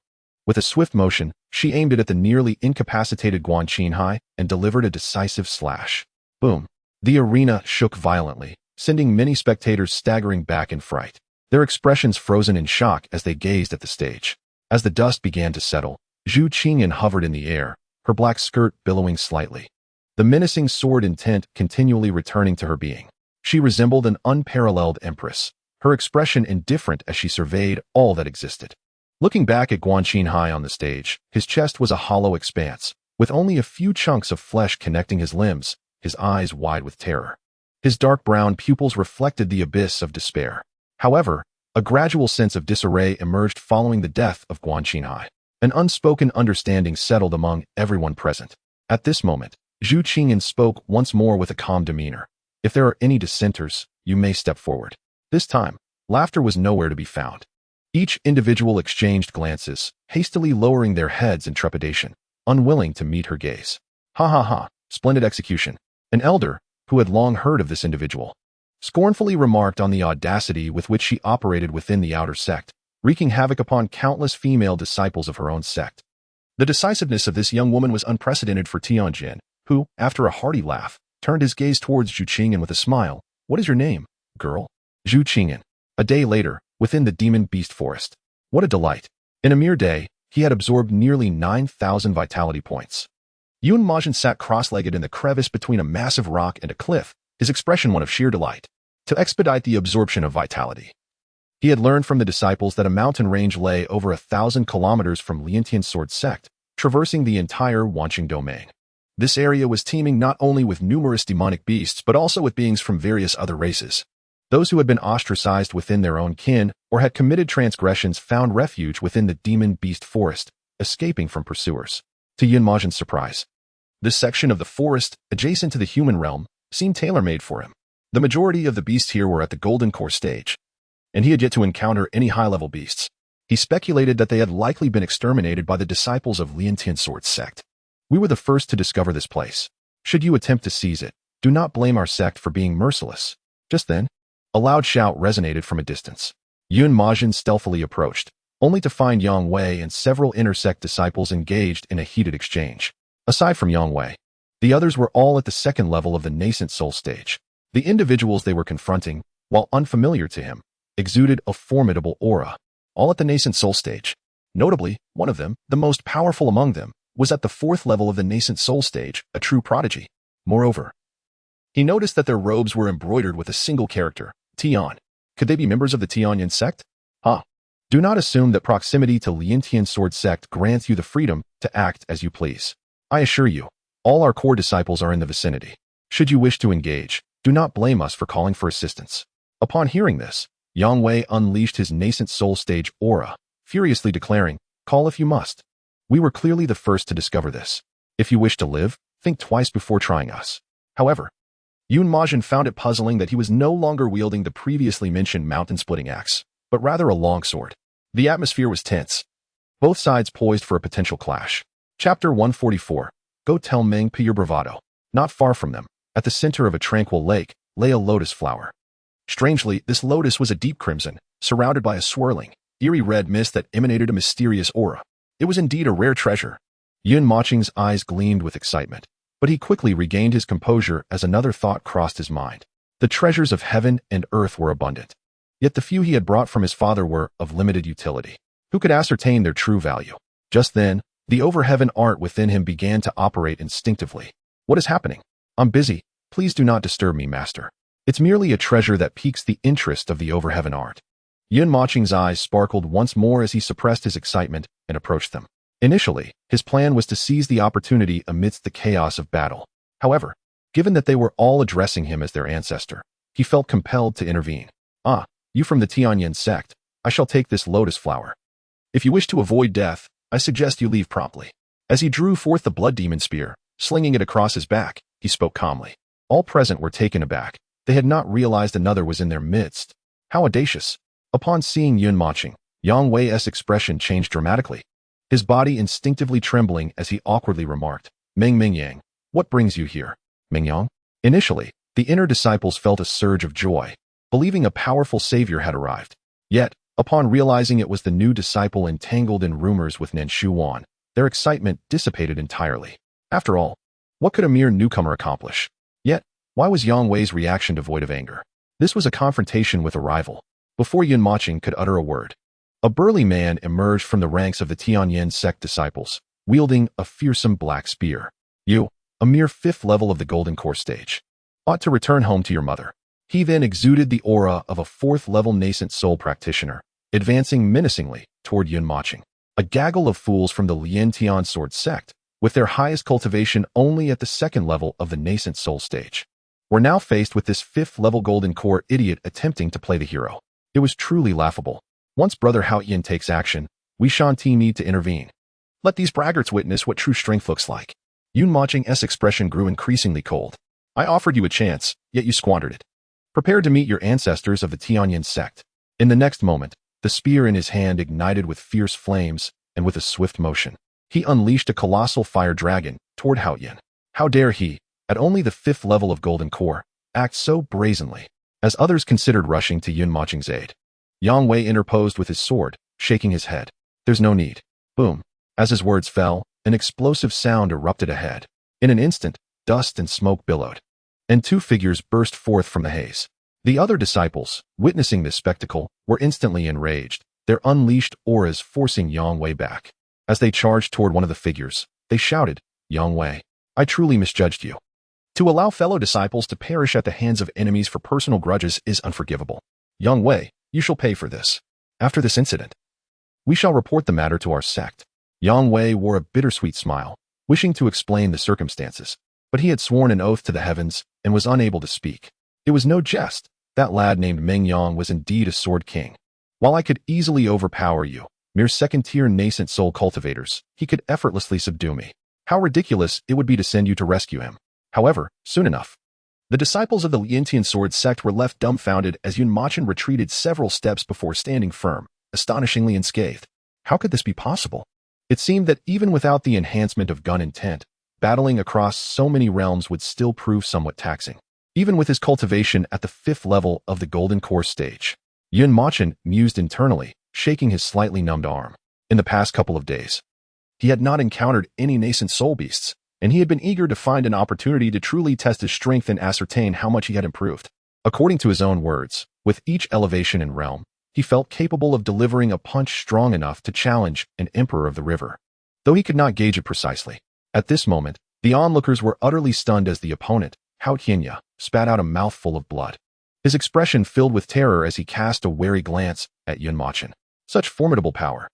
With a swift motion, she aimed it at the nearly incapacitated Guan Qinhai and delivered a decisive slash. Boom! The arena shook violently, sending many spectators staggering back in fright, their expressions frozen in shock as they gazed at the stage. As the dust began to settle, Zhu Qingyan hovered in the air, her black skirt billowing slightly, the menacing sword intent continually returning to her being. She resembled an unparalleled empress, her expression indifferent as she surveyed all that existed. Looking back at Guan Qinhai on the stage, his chest was a hollow expanse, with only a few chunks of flesh connecting his limbs, his eyes wide with terror. His dark brown pupils reflected the abyss of despair. However, a gradual sense of disarray emerged following the death of Guan Qinhai. An unspoken understanding settled among everyone present. At this moment, Zhu Qingyan spoke once more with a calm demeanor. If there are any dissenters, you may step forward. This time, laughter was nowhere to be found. Each individual exchanged glances, hastily lowering their heads in trepidation, unwilling to meet her gaze. Ha ha ha, splendid execution. An elder, who had long heard of this individual, scornfully remarked on the audacity with which she operated within the outer sect, wreaking havoc upon countless female disciples of her own sect. The decisiveness of this young woman was unprecedented for Tianjin, who, after a hearty laugh, turned his gaze towards Zhu Qingyan with a smile. What is your name, girl? Zhu Qingyan. A day later, within the demon beast forest. What a delight. In a mere day, he had absorbed nearly 9,000 vitality points. Yun Mochen sat cross-legged in the crevice between a massive rock and a cliff, his expression one of sheer delight. To expedite the absorption of vitality, he had learned from the disciples that a mountain range lay over 1,000 kilometers from Liantian's sword sect, traversing the entire Wanqing domain. This area was teeming not only with numerous demonic beasts but also with beings from various other races. Those who had been ostracized within their own kin or had committed transgressions found refuge within the demon beast forest, escaping from pursuers. To Yun Majin's surprise, this section of the forest, adjacent to the human realm, seemed tailor-made for him. The majority of the beasts here were at the Golden Core stage, and he had yet to encounter any high-level beasts. He speculated that they had likely been exterminated by the disciples of Liantian's sword sect. We were the first to discover this place. Should you attempt to seize it, do not blame our sect for being merciless. Just then, a loud shout resonated from a distance. Yun Majin stealthily approached, only to find Yang Wei and several inner-sect disciples engaged in a heated exchange. Aside from Yang Wei, the others were all at the second level of the nascent soul stage. The individuals they were confronting, while unfamiliar to him, exuded a formidable aura, all at the nascent soul stage. Notably, one of them, the most powerful among them, was at the fourth level of the nascent soul stage, a true prodigy. Moreover, he noticed that their robes were embroidered with a single character, Tian. Could they be members of the Tianyan sect? Do not assume that proximity to Liantian sword sect grants you the freedom to act as you please. I assure you, all our core disciples are in the vicinity. Should you wish to engage, do not blame us for calling for assistance. Upon hearing this, Yang Wei unleashed his nascent soul stage aura, furiously declaring, call if you must. We were clearly the first to discover this. If you wish to live, think twice before trying us. However, Yun Majin found it puzzling that he was no longer wielding the previously mentioned mountain-splitting axe, but rather a longsword. The atmosphere was tense, both sides poised for a potential clash. Chapter 144. Go tell Meng Pi your bravado. Not far from them, at the center of a tranquil lake, lay a lotus flower. Strangely, this lotus was a deep crimson, surrounded by a swirling, eerie red mist that emanated a mysterious aura. It was indeed a rare treasure. Yun Maching's eyes gleamed with excitement. But he quickly regained his composure as another thought crossed his mind. The treasures of heaven and earth were abundant. Yet the few he had brought from his father were of limited utility. Who could ascertain their true value? Just then, the overheaven art within him began to operate instinctively. What is happening? I'm busy. Please do not disturb me, master. It's merely a treasure that piques the interest of the overheaven art. Yun Mocheng's eyes sparkled once more as he suppressed his excitement and approached them. Initially, his plan was to seize the opportunity amidst the chaos of battle. However, given that they were all addressing him as their ancestor, he felt compelled to intervene. Ah, you from the Tianyin sect, I shall take this lotus flower. If you wish to avoid death, I suggest you leave promptly. As he drew forth the blood demon spear, slinging it across his back, he spoke calmly. All present were taken aback. They had not realized another was in their midst. How audacious! Upon seeing Yun Mocheng, Yang Wei's expression changed dramatically, his body instinctively trembling as he awkwardly remarked, Meng Mingyang, what brings you here? Mingyang? Initially, the inner disciples felt a surge of joy, believing a powerful savior had arrived. Yet, upon realizing it was the new disciple entangled in rumors with Nanshu Wan, their excitement dissipated entirely. After all, what could a mere newcomer accomplish? Yet, why was Yang Wei's reaction devoid of anger? This was a confrontation with a rival. Before Yun Mocheng could utter a word, a burly man emerged from the ranks of the Tianyin sect disciples, wielding a fearsome black spear. You, a mere 5th level of the Golden Core stage, ought to return home to your mother. He then exuded the aura of a 4th level nascent soul practitioner, advancing menacingly toward Yun Mocheng. A gaggle of fools from the Lien Tian sword sect, with their highest cultivation only at the 2nd level of the nascent soul stage, were now faced with this 5th level Golden Core idiot attempting to play the hero. It was truly laughable. Once Brother Haoyin takes action, we shan't need to intervene. Let these braggarts witness what true strength looks like. Yun Mocheng's expression grew increasingly cold. I offered you a chance, yet you squandered it. Prepare to meet your ancestors of the Tianyin sect. In the next moment, the spear in his hand ignited with fierce flames, and with a swift motion, he unleashed a colossal fire dragon toward Haoyin. How dare he, at only the 5th level of Golden Core, act so brazenly? As others considered rushing to Yun Mocheng's aid, Yang Wei interposed with his sword, shaking his head. There's no need. Boom. As his words fell, an explosive sound erupted ahead. In an instant, dust and smoke billowed, and 2 figures burst forth from the haze. The other disciples, witnessing this spectacle, were instantly enraged, their unleashed auras forcing Yang Wei back. As they charged toward one of the figures, they shouted, Yang Wei, I truly misjudged you. To allow fellow disciples to perish at the hands of enemies for personal grudges is unforgivable. Yang Wei, you shall pay for this. After this incident, we shall report the matter to our sect. Yang Wei wore a bittersweet smile, wishing to explain the circumstances, but he had sworn an oath to the heavens and was unable to speak. It was no jest. That lad named Meng Yang was indeed a sword king. While I could easily overpower you, mere 2nd-tier nascent soul cultivators, he could effortlessly subdue me. How ridiculous it would be to send you to rescue him. However, soon enough, the disciples of the Lientian sword sect were left dumbfounded as Yun Mocheng retreated several steps before standing firm, astonishingly unscathed. How could this be possible? It seemed that even without the enhancement of gun intent, battling across so many realms would still prove somewhat taxing. Even with his cultivation at the 5th level of the Golden Core stage, Yun Mocheng mused internally, shaking his slightly numbed arm. In the past couple of days, he had not encountered any nascent soul beasts, and he had been eager to find an opportunity to truly test his strength and ascertain how much he had improved. According to his own words, with each elevation in realm, he felt capable of delivering a punch strong enough to challenge an emperor of the river, though he could not gauge it precisely. At this moment, the onlookers were utterly stunned as the opponent, Hao Qianya, spat out a mouthful of blood. His expression filled with terror as he cast a wary glance at Yun Mocheng. Such formidable power.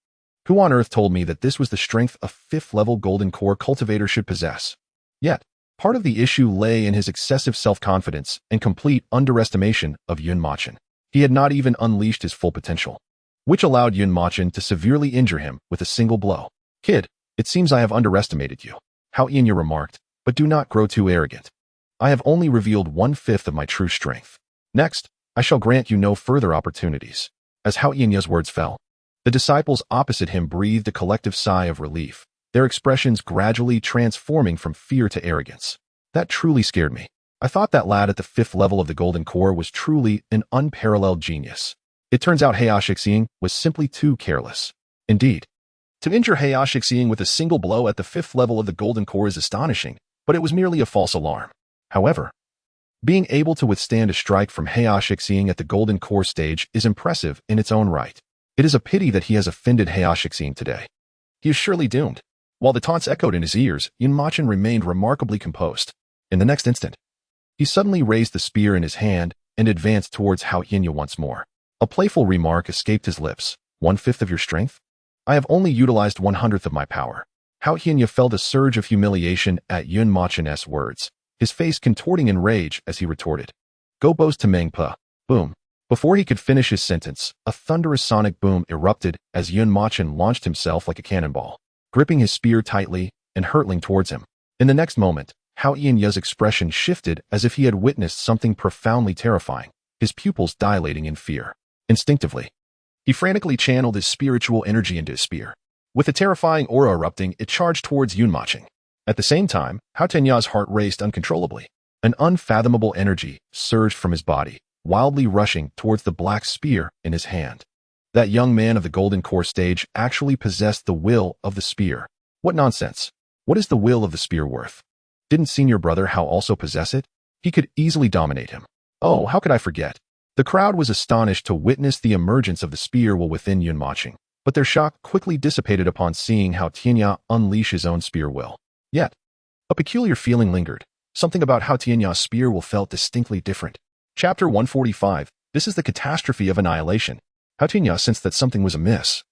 Who on earth told me that this was the strength a 5th level Golden Core cultivator should possess? Yet, part of the issue lay in his excessive self-confidence and complete underestimation of Yun Mocheng. He had not even unleashed his full potential, which allowed Yun Mocheng to severely injure him with a single blow. Kid, it seems I have underestimated you, Hao Qianya remarked, but do not grow too arrogant. I have only revealed 1/5 of my true strength. Next, I shall grant you no further opportunities. As Hao Qianya's words fell, the disciples opposite him breathed a collective sigh of relief, their expressions gradually transforming from fear to arrogance. That truly scared me. I thought that lad at the 5th level of the Golden Core was truly an unparalleled genius. It turns out Heyaxiang was simply too careless. Indeed, to injure Heyaxiang with a single blow at the 5th level of the Golden Core is astonishing, but it was merely a false alarm. However, being able to withstand a strike from Heoshixing at the Golden Core stage is impressive in its own right. It is a pity that he has offended Heoshixing today. He is surely doomed. While the taunts echoed in his ears, Mochen remained remarkably composed. In the next instant, he suddenly raised the spear in his hand and advanced towards Hao Yinya once more. A playful remark escaped his lips. 1/5 of your strength? I have only utilized 1/100 of my power. Hao Yinya felt a surge of humiliation at Mochen's words, his face contorting in rage as he retorted. Go boast to Mengpa. Boom. Before he could finish his sentence, a thunderous sonic boom erupted as Mochen launched himself like a cannonball, gripping his spear tightly and hurtling towards him. In the next moment, Hao Yinya's expression shifted as if he had witnessed something profoundly terrifying, his pupils dilating in fear. Instinctively, he frantically channeled his spiritual energy into his spear. With a terrifying aura erupting, it charged towards Mochen. At the same time, Hao Tenya's heart raced uncontrollably. An unfathomable energy surged from his body, wildly rushing towards the black spear in his hand. That young man of the Golden Core stage actually possessed the will of the spear. What nonsense! What is the will of the spear worth? Didn't senior brother Hao also possess it? He could easily dominate him. Oh, how could I forget? The crowd was astonished to witness the emergence of the spear will within Mochen, but their shock quickly dissipated upon seeing Hao Tenya unleash his own spear will. Yet, a peculiar feeling lingered. Something about Hao Tenya's spear will felt distinctly different. Chapter 145. This is the catastrophe of annihilation. Hao Tenya sensed that something was amiss,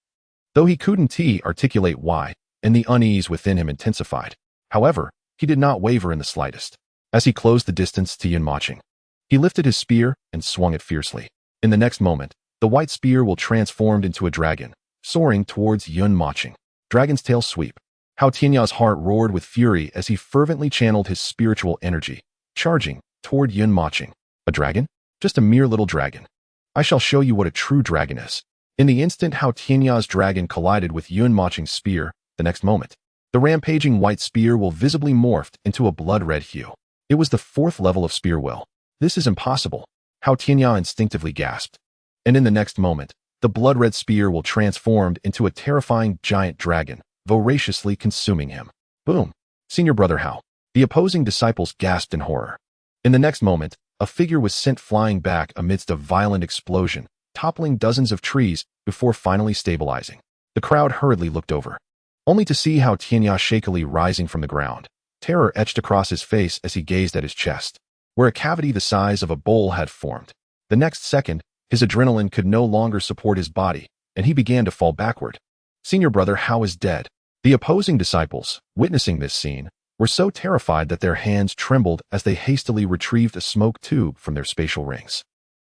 though he couldn't articulate why, and the unease within him intensified. However, he did not waver in the slightest. As he closed the distance to Mochen, he lifted his spear and swung it fiercely. In the next moment, the white spear will transformed into a dragon, soaring towards Mochen. Dragon's tail sweep. Hao Tenya's heart roared with fury as he fervently channeled his spiritual energy, charging toward Mochen. A dragon? Just a mere little dragon. I shall show you what a true dragon is. In the instant Hao Tenya's dragon collided with Mochen's spear, the next moment, the rampaging white spear will visibly morphed into a blood-red hue. It was the 4th level of spear will. This is impossible. Hao Tenya instinctively gasped. And in the next moment, the blood-red spear will transformed into a terrifying giant dragon, voraciously consuming him. Boom! Senior brother Hao. The opposing disciples gasped in horror. In the next moment, a figure was sent flying back amidst a violent explosion, toppling dozens of trees before finally stabilizing. The crowd hurriedly looked over, only to see Hao Tenya shakily rising from the ground. Terror etched across his face as he gazed at his chest, where a cavity the size of a bowl had formed. The next second, his adrenaline could no longer support his body, and he began to fall backward. Senior brother Hao is dead. The opposing disciples, witnessing this scene, were so terrified that their hands trembled as they hastily retrieved a smoke tube from their spatial rings.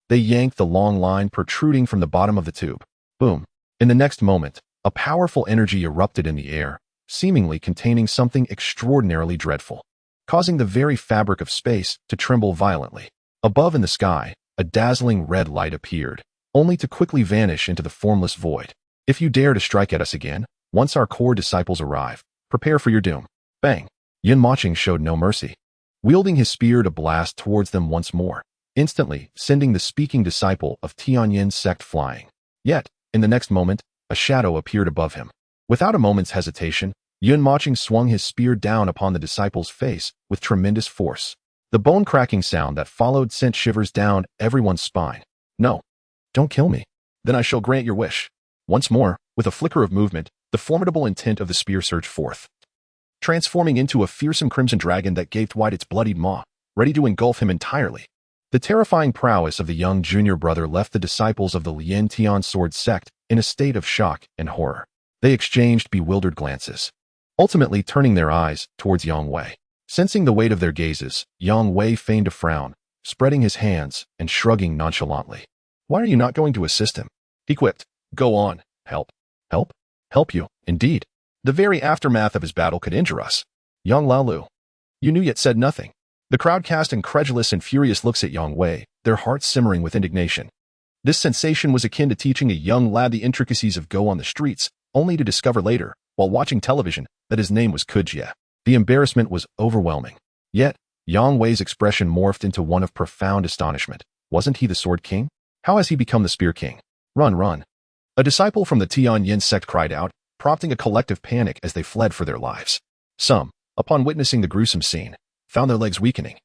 They yanked the long line protruding from the bottom of the tube. Boom! In the next moment, a powerful energy erupted in the air, seemingly containing something extraordinarily dreadful, causing the very fabric of space to tremble violently. Above in the sky, a dazzling red light appeared, only to quickly vanish into the formless void. If you dare to strike at us again, once our core disciples arrive, prepare for your doom. Bang! Mochen showed no mercy, wielding his spear to blast towards them once more, instantly sending the speaking disciple of Tianyin's sect flying. Yet, in the next moment, a shadow appeared above him. Without a moment's hesitation, Mochen swung his spear down upon the disciple's face with tremendous force. The bone-cracking sound that followed sent shivers down everyone's spine. No, don't kill me. Then I shall grant your wish. Once more, with a flicker of movement, the formidable intent of the spear surged forth, transforming into a fearsome crimson dragon that gaped wide its bloodied maw, ready to engulf him entirely. The terrifying prowess of the young junior brother left the disciples of the Lien Tian sword sect in a state of shock and horror. They exchanged bewildered glances, ultimately turning their eyes towards Yang Wei. Sensing the weight of their gazes, Yang Wei feigned a frown, spreading his hands and shrugging nonchalantly. Why are you not going to assist him? He quipped. Go on. Help. Help? Help you, indeed. The very aftermath of his battle could injure us. Yang Laolu. You knew yet said nothing. The crowd cast incredulous and furious looks at Yang Wei, their hearts simmering with indignation. This sensation was akin to teaching a young lad the intricacies of Go on the streets, only to discover later, while watching television, that his name was Kujie. The embarrassment was overwhelming. Yet, Yang Wei's expression morphed into one of profound astonishment. Wasn't he the Sword King? How has he become the Spear King? Run, run. A disciple from the Tianyin sect cried out, prompting a collective panic as they fled for their lives. Some, upon witnessing the gruesome scene, found their legs weakening,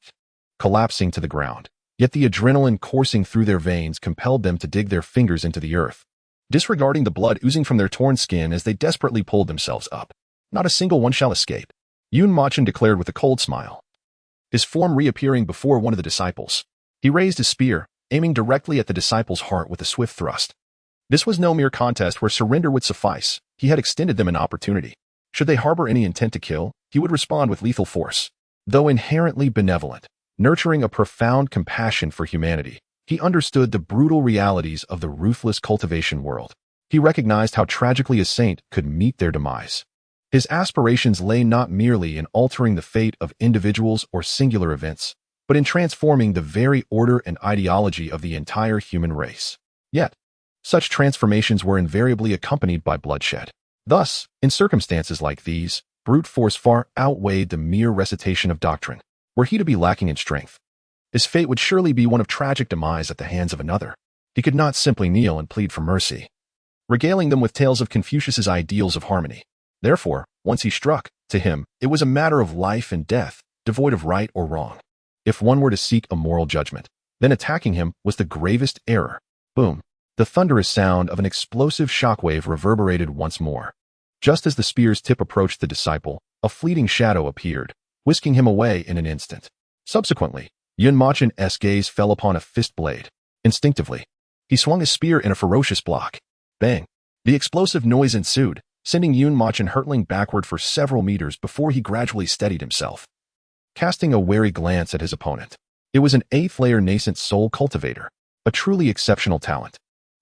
collapsing to the ground. Yet the adrenaline coursing through their veins compelled them to dig their fingers into the earth, disregarding the blood oozing from their torn skin as they desperately pulled themselves up. Not a single one shall escape, Mochen declared with a cold smile, his form reappearing before one of the disciples. He raised his spear, aiming directly at the disciple's heart with a swift thrust. This was no mere contest where surrender would suffice. He had extended them an opportunity. Should they harbor any intent to kill, he would respond with lethal force. Though inherently benevolent, nurturing a profound compassion for humanity, he understood the brutal realities of the ruthless cultivation world. He recognized how tragically a saint could meet their demise. His aspirations lay not merely in altering the fate of individuals or singular events, but in transforming the very order and ideology of the entire human race. Yet, such transformations were invariably accompanied by bloodshed. Thus, in circumstances like these, brute force far outweighed the mere recitation of doctrine. Were he to be lacking in strength, his fate would surely be one of tragic demise at the hands of another. He could not simply kneel and plead for mercy, regaling them with tales of Confucius's ideals of harmony. Therefore, once he struck, to him, it was a matter of life and death, devoid of right or wrong. If one were to seek a moral judgment, then attacking him was the gravest error. Boom! The thunderous sound of an explosive shockwave reverberated once more. Just as the spear's tip approached the disciple, a fleeting shadow appeared, whisking him away in an instant. Subsequently, Mochen's gaze fell upon a fist blade. Instinctively, he swung his spear in a ferocious block. Bang! The explosive noise ensued, sending Mochen hurtling backward for several meters before he gradually steadied himself. Casting a wary glance at his opponent, it was an 8th-layer nascent soul cultivator, a truly exceptional talent.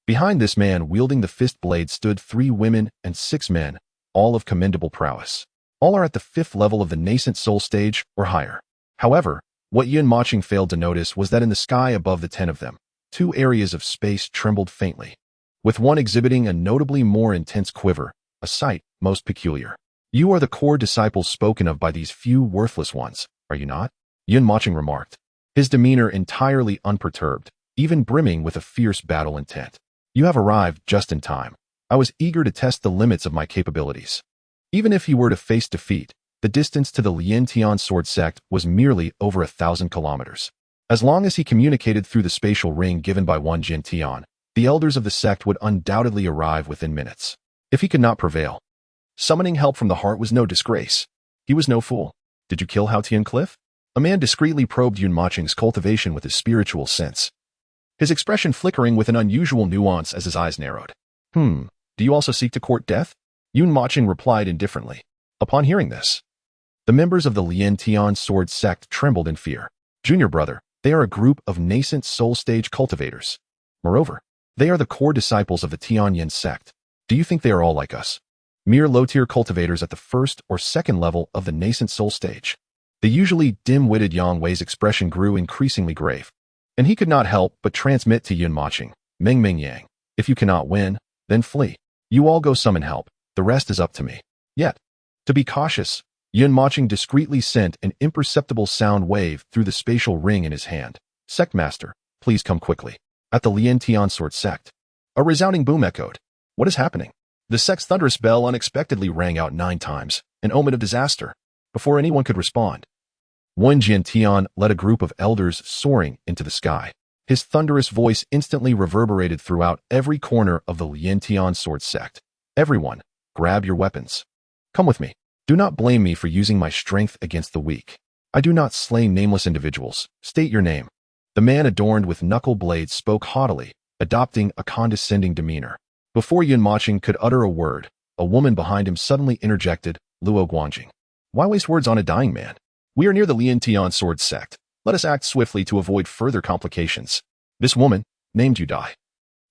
Behind this man wielding the fist blade stood 3 women and 6 men, all of commendable prowess. All are at the 5th level of the nascent soul stage or higher. However, what Mochen failed to notice was that in the sky above the 10 of them, 2 areas of space trembled faintly, with one exhibiting a notably more intense quiver, a sight most peculiar. You are the core disciples spoken of by these few worthless ones, are you not? Mochen remarked, his demeanor entirely unperturbed, even brimming with a fierce battle intent. You have arrived just in time. I was eager to test the limits of my capabilities. Even if he were to face defeat, the distance to the Lien Tian sword sect was merely over 1,000 kilometers. As long as he communicated through the spatial ring given by one Jin Tian, the elders of the sect would undoubtedly arrive within minutes. If he could not prevail, summoning help from the heart was no disgrace. He was no fool. Did you kill Hao Tian Cliff? A man discreetly probed Mochen's cultivation with his spiritual sense, his expression flickering with an unusual nuance as his eyes narrowed. Do you also seek to court death? Mochen replied indifferently. Upon hearing this, the members of the Lien Tian sword sect trembled in fear. Junior brother, they are a group of nascent soul stage cultivators. Moreover, they are the core disciples of the Tianyin sect. Do you think they are all like us? Mere low-tier cultivators at the 1st or 2nd level of the nascent soul stage. The usually dim-witted Yang Wei's expression grew increasingly grave, and he could not help but transmit to Mochen, Meng Meng Yang, if you cannot win, then flee. You all go summon help, the rest is up to me. Yet, to be cautious, Mochen discreetly sent an imperceptible sound wave through the spatial ring in his hand. Sect Master, please come quickly. At the Lien Tian sword sect. A resounding boom echoed. What is happening? The sect's thunderous bell unexpectedly rang out 9 times, an omen of disaster. Before anyone could respond, Wen Jin Tian led a group of elders soaring into the sky. His thunderous voice instantly reverberated throughout every corner of the Lien Tian sword sect. Everyone, grab your weapons. Come with me. Do not blame me for using my strength against the weak. I do not slay nameless individuals. State your name. The man adorned with knuckle blades spoke haughtily, adopting a condescending demeanor. Before Mochen could utter a word, a woman behind him suddenly interjected, Luo Guanjing. Why waste words on a dying man? We are near the Lien Tian sword sect. Let us act swiftly to avoid further complications. This woman, named Yudai,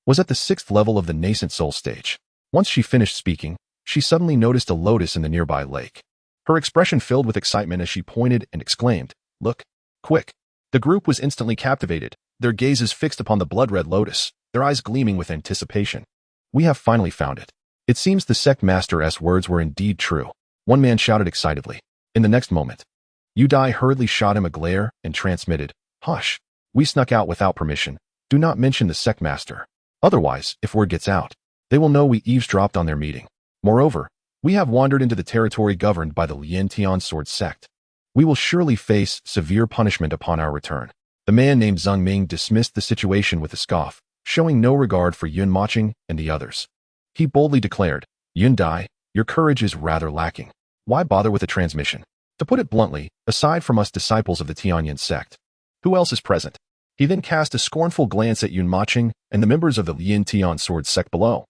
was at the 6th level of the nascent soul stage. Once she finished speaking, she suddenly noticed a lotus in the nearby lake. Her expression filled with excitement as she pointed and exclaimed, Look, quick. The group was instantly captivated, their gazes fixed upon the blood-red lotus, their eyes gleaming with anticipation. We have finally found it. It seems the sect master's words were indeed true. One man shouted excitedly. In the next moment, Yudai hurriedly shot him a glare and transmitted, Hush. We snuck out without permission. Do not mention the sect master. Otherwise, if word gets out, they will know we eavesdropped on their meeting. Moreover, We have wandered into the territory governed by the Lin Tian sword sect. We will surely face severe punishment upon our return. The man named Zheng Ming dismissed the situation with a scoff, showing no regard for Yun Mochen and the others. He boldly declared, "Yun Dai, your courage is rather lacking. Why bother with a transmission? To put it bluntly, aside from us disciples of the Tianyan sect, who else is present?" He then cast a scornful glance at Yun Mochen and the members of the Lin Tian sword sect below,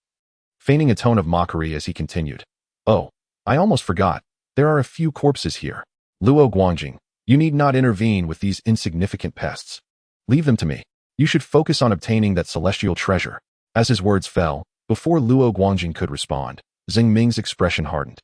feigning a tone of mockery as he continued. "Oh, I almost forgot. There are a few corpses here. Luo Guangjing, you need not intervene with these insignificant pests. Leave them to me. You should focus on obtaining that celestial treasure." As his words fell, before Luo Guangjing could respond, Zheng Ming's expression hardened,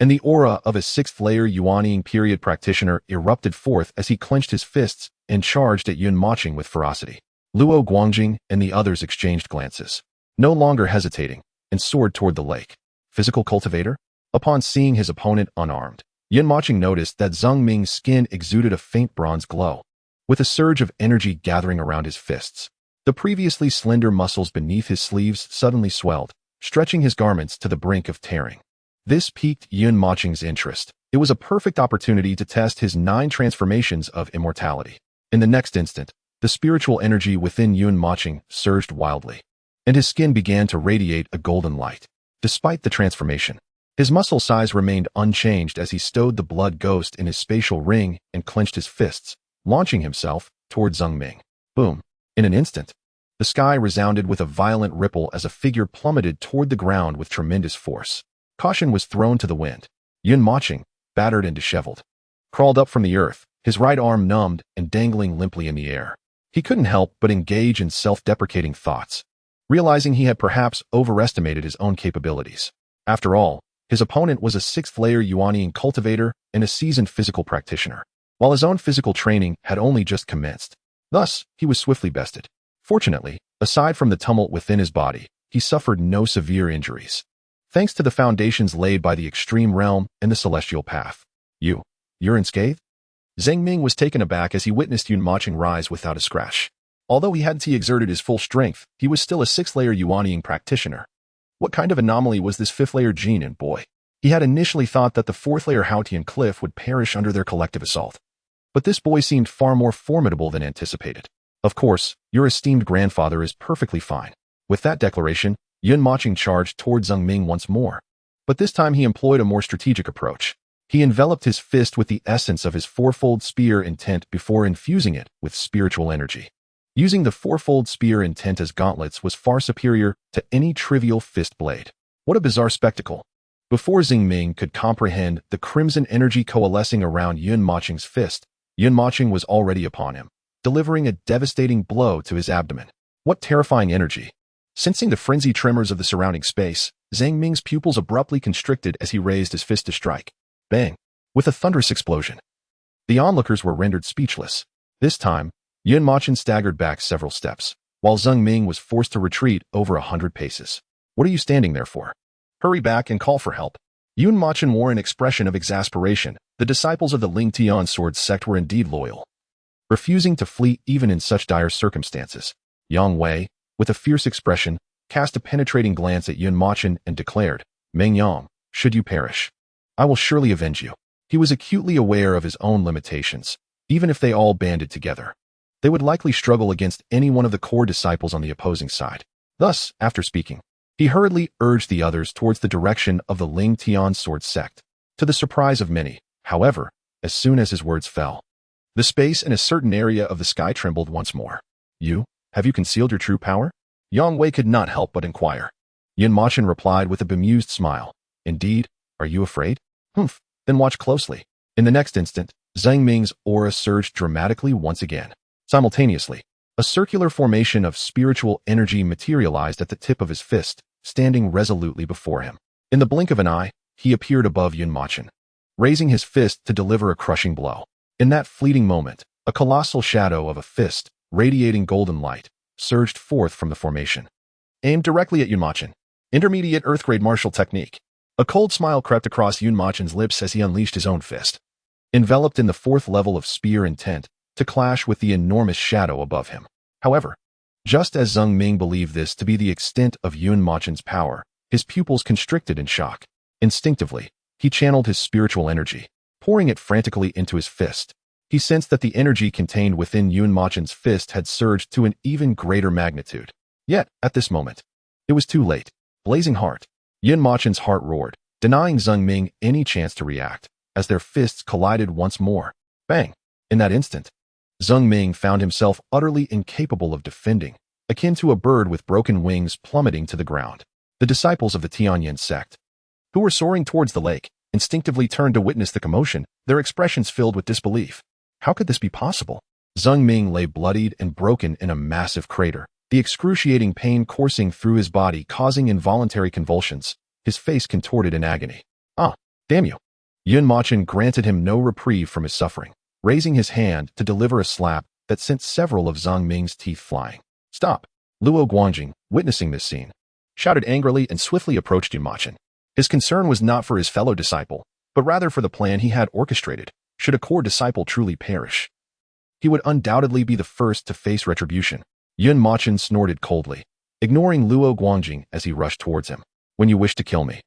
and the aura of a sixth-layer Yuanying period practitioner erupted forth as he clenched his fists and charged at Yun Mochen with ferocity. Luo Guangjing and the others exchanged glances, no longer hesitating, and soared toward the lake. Physical cultivator? Upon seeing his opponent unarmed, Yun Mochen noticed that Zheng Ming's skin exuded a faint bronze glow, with a surge of energy gathering around his fists. The previously slender muscles beneath his sleeves suddenly swelled, stretching his garments to the brink of tearing. This piqued Yun Mochen's interest. It was a perfect opportunity to test his 9 transformations of immortality. In the next instant, the spiritual energy within Yun Mochen surged wildly, and his skin began to radiate a golden light. Despite the transformation, his muscle size remained unchanged as he stowed the blood ghost in his spatial ring and clenched his fists, launching himself toward Zheng Ming. Boom! In an instant, the sky resounded with a violent ripple as a figure plummeted toward the ground with tremendous force. Caution was thrown to the wind. Yun Mochen, battered and disheveled, crawled up from the earth, his right arm numbed and dangling limply in the air. He couldn't help but engage in self-deprecating thoughts, realizing he had perhaps overestimated his own capabilities. After all, his opponent was a 6th-layer Yuanying cultivator and a seasoned physical practitioner, while his own physical training had only just commenced. Thus, he was swiftly bested. Fortunately, aside from the tumult within his body, he suffered no severe injuries, thanks to the foundations laid by the extreme realm and the celestial path. You're unscathed? Zheng Ming was taken aback as he witnessed Yun Mochen rise without a scratch. Although he hadn't exerted his full strength, he was still a 6th-layer Yuanying practitioner. What kind of anomaly was this 5th-layer Jin and boy? He had initially thought that the 4th-layer Haotian cliff would perish under their collective assault. But this boy seemed far more formidable than anticipated. Of course, your esteemed grandfather is perfectly fine. With that declaration, Yun Mochen charged toward Zheng Ming once more. But this time he employed a more strategic approach. He enveloped his fist with the essence of his 4-fold spear intent before infusing it with spiritual energy. Using the 4-fold spear intent as gauntlets was far superior to any trivial fist blade. What a bizarre spectacle. Before Zheng Ming could comprehend the crimson energy coalescing around Yun Mochen's fist, Yun Mochen was already upon him, delivering a devastating blow to his abdomen. What terrifying energy! Sensing the frenzied tremors of the surrounding space, Zheng Ming's pupils abruptly constricted as he raised his fist to strike. Bang! With a thunderous explosion. The onlookers were rendered speechless. This time, Yun Mochen staggered back several steps, while Zheng Ming was forced to retreat over 100 paces. What are you standing there for? Hurry back and call for help. Yun Mochen wore an expression of exasperation. The disciples of the Ling Tian sword sect were indeed loyal, refusing to flee even in such dire circumstances. Yang Wei, with a fierce expression, cast a penetrating glance at Yun Mochen and declared, "Meng Yang, should you perish, I will surely avenge you." He was acutely aware of his own limitations. Even if they all banded together, they would likely struggle against any one of the core disciples on the opposing side. Thus, after speaking, he hurriedly urged the others towards the direction of the Ling Tian sword sect. To the surprise of many, however, as soon as his words fell, the space in a certain area of the sky trembled once more. Have you concealed your true power?" Yang Wei could not help but inquire. Yun Mochen replied with a bemused smile. "Indeed, are you afraid? Humph, then watch closely." In the next instant, Zheng Ming's aura surged dramatically once again. Simultaneously, a circular formation of spiritual energy materialized at the tip of his fist, standing resolutely before him. In the blink of an eye, he appeared above Yun Mochen, raising his fist to deliver a crushing blow. In that fleeting moment, a colossal shadow of a fist, radiating golden light, surged forth from the formation, aimed directly at Yun Mochen. Intermediate Earth-grade martial technique. A cold smile crept across Yun Mochen's lips as he unleashed his own fist, enveloped in the 4th level of spear intent, to clash with the enormous shadow above him. However, just as Zheng Ming believed this to be the extent of Yun Mochen's power, his pupils constricted in shock. Instinctively, he channeled his spiritual energy, pouring it frantically into his fist. He sensed that the energy contained within Yun Mochen's fist had surged to an even greater magnitude. Yet, at this moment, it was too late. Blazing heart. Yun Mochen's heart roared, denying Zheng Ming any chance to react, as their fists collided once more. Bang! In that instant, Zheng Ming found himself utterly incapable of defending, akin to a bird with broken wings plummeting to the ground. The disciples of the Tianyin sect, who were soaring towards the lake, instinctively turned to witness the commotion, their expressions filled with disbelief. How could this be possible? Zheng Ming lay bloodied and broken in a massive crater, the excruciating pain coursing through his body causing involuntary convulsions, his face contorted in agony. Ah, damn you. Yun Mochen granted him no reprieve from his suffering, raising his hand to deliver a slap that sent several of Zheng Ming's teeth flying. Stop! Luo Guanjing, witnessing this scene, shouted angrily and swiftly approached Yun Mochen. His concern was not for his fellow disciple, but rather for the plan he had orchestrated. Should a core disciple truly perish, he would undoubtedly be the first to face retribution. Yun Mochen snorted coldly, ignoring Luo Guanjing as he rushed towards him. When you wish to kill me,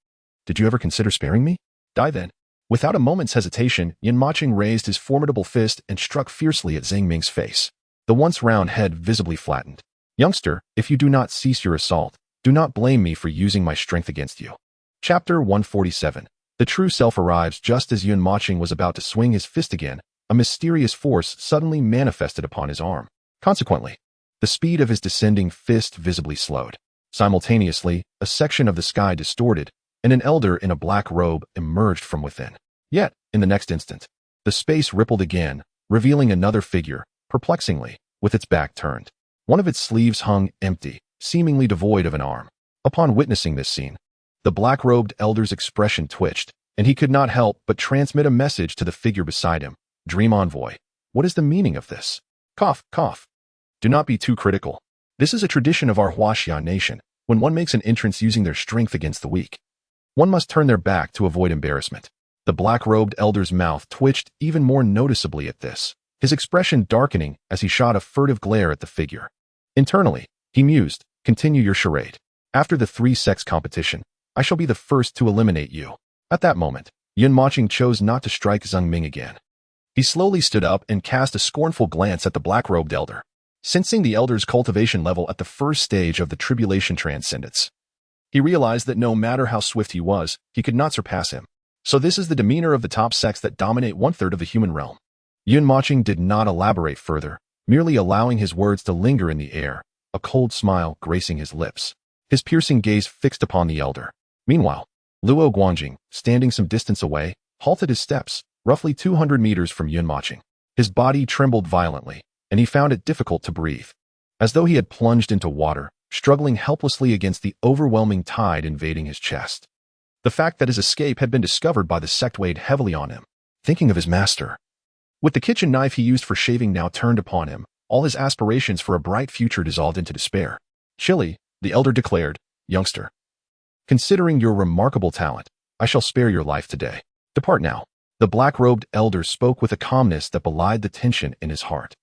did you ever consider sparing me? Die then. Without a moment's hesitation, Yun Mochen raised his formidable fist and struck fiercely at Zheng Ming's face. The once round head visibly flattened. Youngster, if you do not cease your assault, do not blame me for using my strength against you. Chapter 147. The true self arrives just as Yun Mochen was about to swing his fist again. A mysterious force suddenly manifested upon his arm. Consequently, the speed of his descending fist visibly slowed. Simultaneously, a section of the sky distorted, and an elder in a black robe emerged from within. Yet, in the next instant, the space rippled again, revealing another figure, perplexingly, with its back turned. One of its sleeves hung empty, seemingly devoid of an arm. Upon witnessing this scene, the black-robed elder's expression twitched, and he could not help but transmit a message to the figure beside him. Dream Envoy, what is the meaning of this? Cough, cough. Do not be too critical. This is a tradition of our Huaxian nation. When one makes an entrance using their strength against the weak, one must turn their back to avoid embarrassment. The black-robed elder's mouth twitched even more noticeably at this, his expression darkening as he shot a furtive glare at the figure. Internally, he mused, continue your charade. After the 3-sex competition, I shall be the first to eliminate you. At that moment, Yun Mochen chose not to strike Zheng Ming again. He slowly stood up and cast a scornful glance at the black-robed elder, sensing the elder's cultivation level at the first stage of the tribulation transcendence. He realized that no matter how swift he was, he could not surpass him. So this is the demeanor of the top sects that dominate 1/3 of the human realm. Yun Mochen did not elaborate further, merely allowing his words to linger in the air, a cold smile gracing his lips, his piercing gaze fixed upon the elder. Meanwhile, Luo Guanjing, standing some distance away, halted his steps, roughly 200 meters from Yun Mochen. His body trembled violently, and he found it difficult to breathe, as though he had plunged into water, struggling helplessly against the overwhelming tide invading his chest. The fact that his escape had been discovered by the sect weighed heavily on him. Thinking of his master, with the kitchen knife he used for shaving now turned upon him, all his aspirations for a bright future dissolved into despair. Chilly, the elder declared, youngster, considering your remarkable talent, I shall spare your life today. Depart now. The black-robed elder spoke with a calmness that belied the tension in his heart.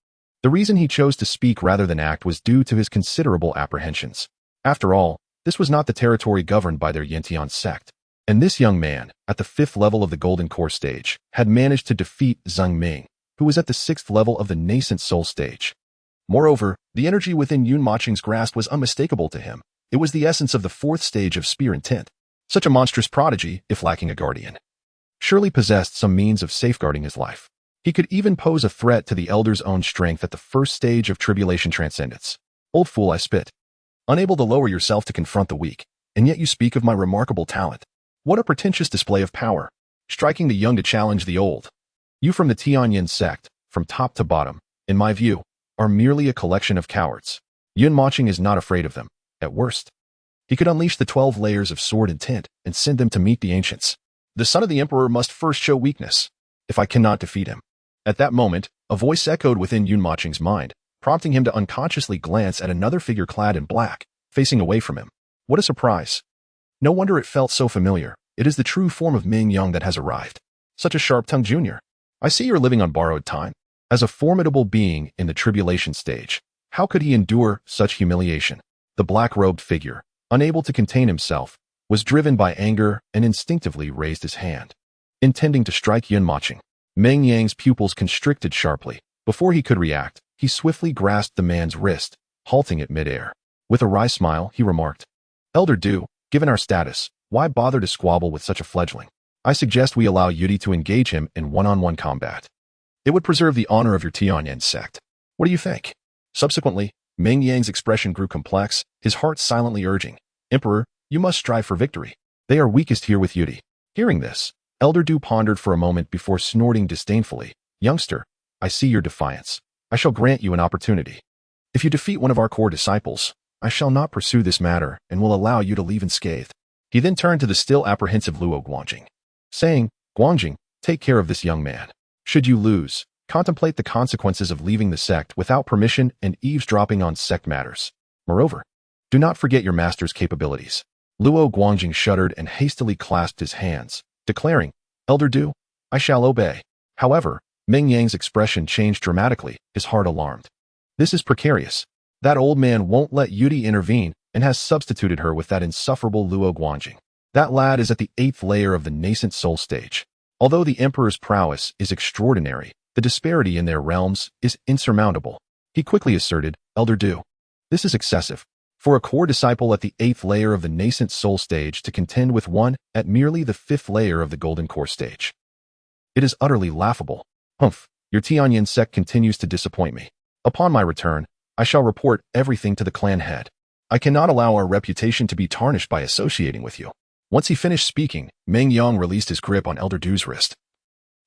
The reason he chose to speak rather than act was due to his considerable apprehensions. After all, this was not the territory governed by their Yintian sect. And this young man, at the 5th level of the Golden Core stage, had managed to defeat Zheng Ming, who was at the 6th level of the nascent soul stage. Moreover, the energy within Yun Mochen's grasp was unmistakable to him. It was the essence of the 4th stage of spear intent. Such a monstrous prodigy, if lacking a guardian, surely possessed some means of safeguarding his life. He could even pose a threat to the elder's own strength at the 1st stage of tribulation transcendence. Old fool, I spit. Unable to lower yourself to confront the weak, and yet you speak of my remarkable talent. What a pretentious display of power, striking the young to challenge the old. You from the Tianyin sect, from top to bottom, in my view, are merely a collection of cowards. Yun Mochen is not afraid of them. At worst, he could unleash the 12 layers of sword intent and send them to meet the ancients. The son of the emperor must first show weakness, if I cannot defeat him. At that moment, a voice echoed within Yun Mochen's mind, prompting him to unconsciously glance at another figure clad in black, facing away from him. What a surprise. No wonder it felt so familiar. It is the true form of Ming Yang that has arrived. Such a sharp-tongued junior. I see you're living on borrowed time. As a formidable being in the tribulation stage, how could he endure such humiliation? The black-robed figure, unable to contain himself, was driven by anger and instinctively raised his hand, intending to strike Yun Mochen. Meng Yang's pupils constricted sharply. Before he could react, he swiftly grasped the man's wrist, halting it midair. With a wry smile, he remarked, "Elder Du, given our status, why bother to squabble with such a fledgling? I suggest we allow Yudi to engage him in one-on-one combat. It would preserve the honor of your Tianyan sect. What do you think?" Subsequently, Meng Yang's expression grew complex, his heart silently urging, "Emperor, you must strive for victory. They are weakest here with Yudi." Hearing this, Elder Du pondered for a moment before snorting disdainfully, "Youngster, I see your defiance. I shall grant you an opportunity. If you defeat one of our core disciples, I shall not pursue this matter and will allow you to leave unscathed." He then turned to the still apprehensive Luo Guangjing, saying, "Guangjing, take care of this young man. Should you lose, contemplate the consequences of leaving the sect without permission and eavesdropping on sect matters. Moreover, do not forget your master's capabilities." Luo Guangjing shuddered and hastily clasped his hands, declaring, "Elder Du, I shall obey." However, Meng Yang's expression changed dramatically, his heart alarmed. This is precarious. That old man won't let Yudi intervene and has substituted her with that insufferable Luo Guangjing. That lad is at the 8th layer of the nascent soul stage. Although the Emperor's prowess is extraordinary, the disparity in their realms is insurmountable. He quickly asserted, "Elder Du, this is excessive. For a core disciple at the 8th layer of the nascent soul stage to contend with one at merely the 5th layer of the golden core stage. It is utterly laughable. Humph, your Tianyan sect continues to disappoint me. Upon my return, I shall report everything to the clan head. I cannot allow our reputation to be tarnished by associating with you." Once he finished speaking, Meng Yang released his grip on Elder Du's wrist,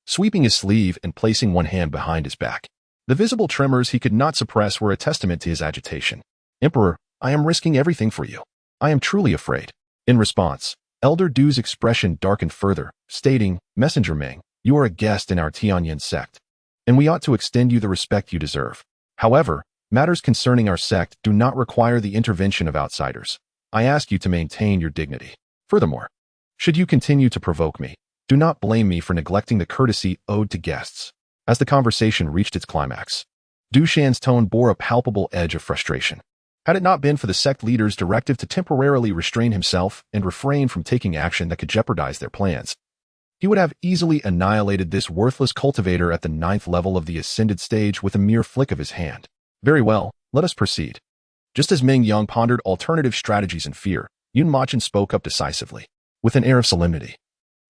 sweeping his sleeve and placing one hand behind his back. The visible tremors he could not suppress were a testament to his agitation. "Emperor, I am risking everything for you. I am truly afraid." In response, Elder Du's expression darkened further, stating, "Messenger Meng, you are a guest in our Tianyan sect, and we ought to extend you the respect you deserve. However, matters concerning our sect do not require the intervention of outsiders. I ask you to maintain your dignity. Furthermore, should you continue to provoke me, do not blame me for neglecting the courtesy owed to guests." As the conversation reached its climax, Du Shan's tone bore a palpable edge of frustration. Had it not been for the sect leader's directive to temporarily restrain himself and refrain from taking action that could jeopardize their plans, he would have easily annihilated this worthless cultivator at the 9th level of the ascended stage with a mere flick of his hand. "Very well, let us proceed." Just as Meng Yang pondered alternative strategies in fear, Yun Mochen spoke up decisively. With an air of solemnity,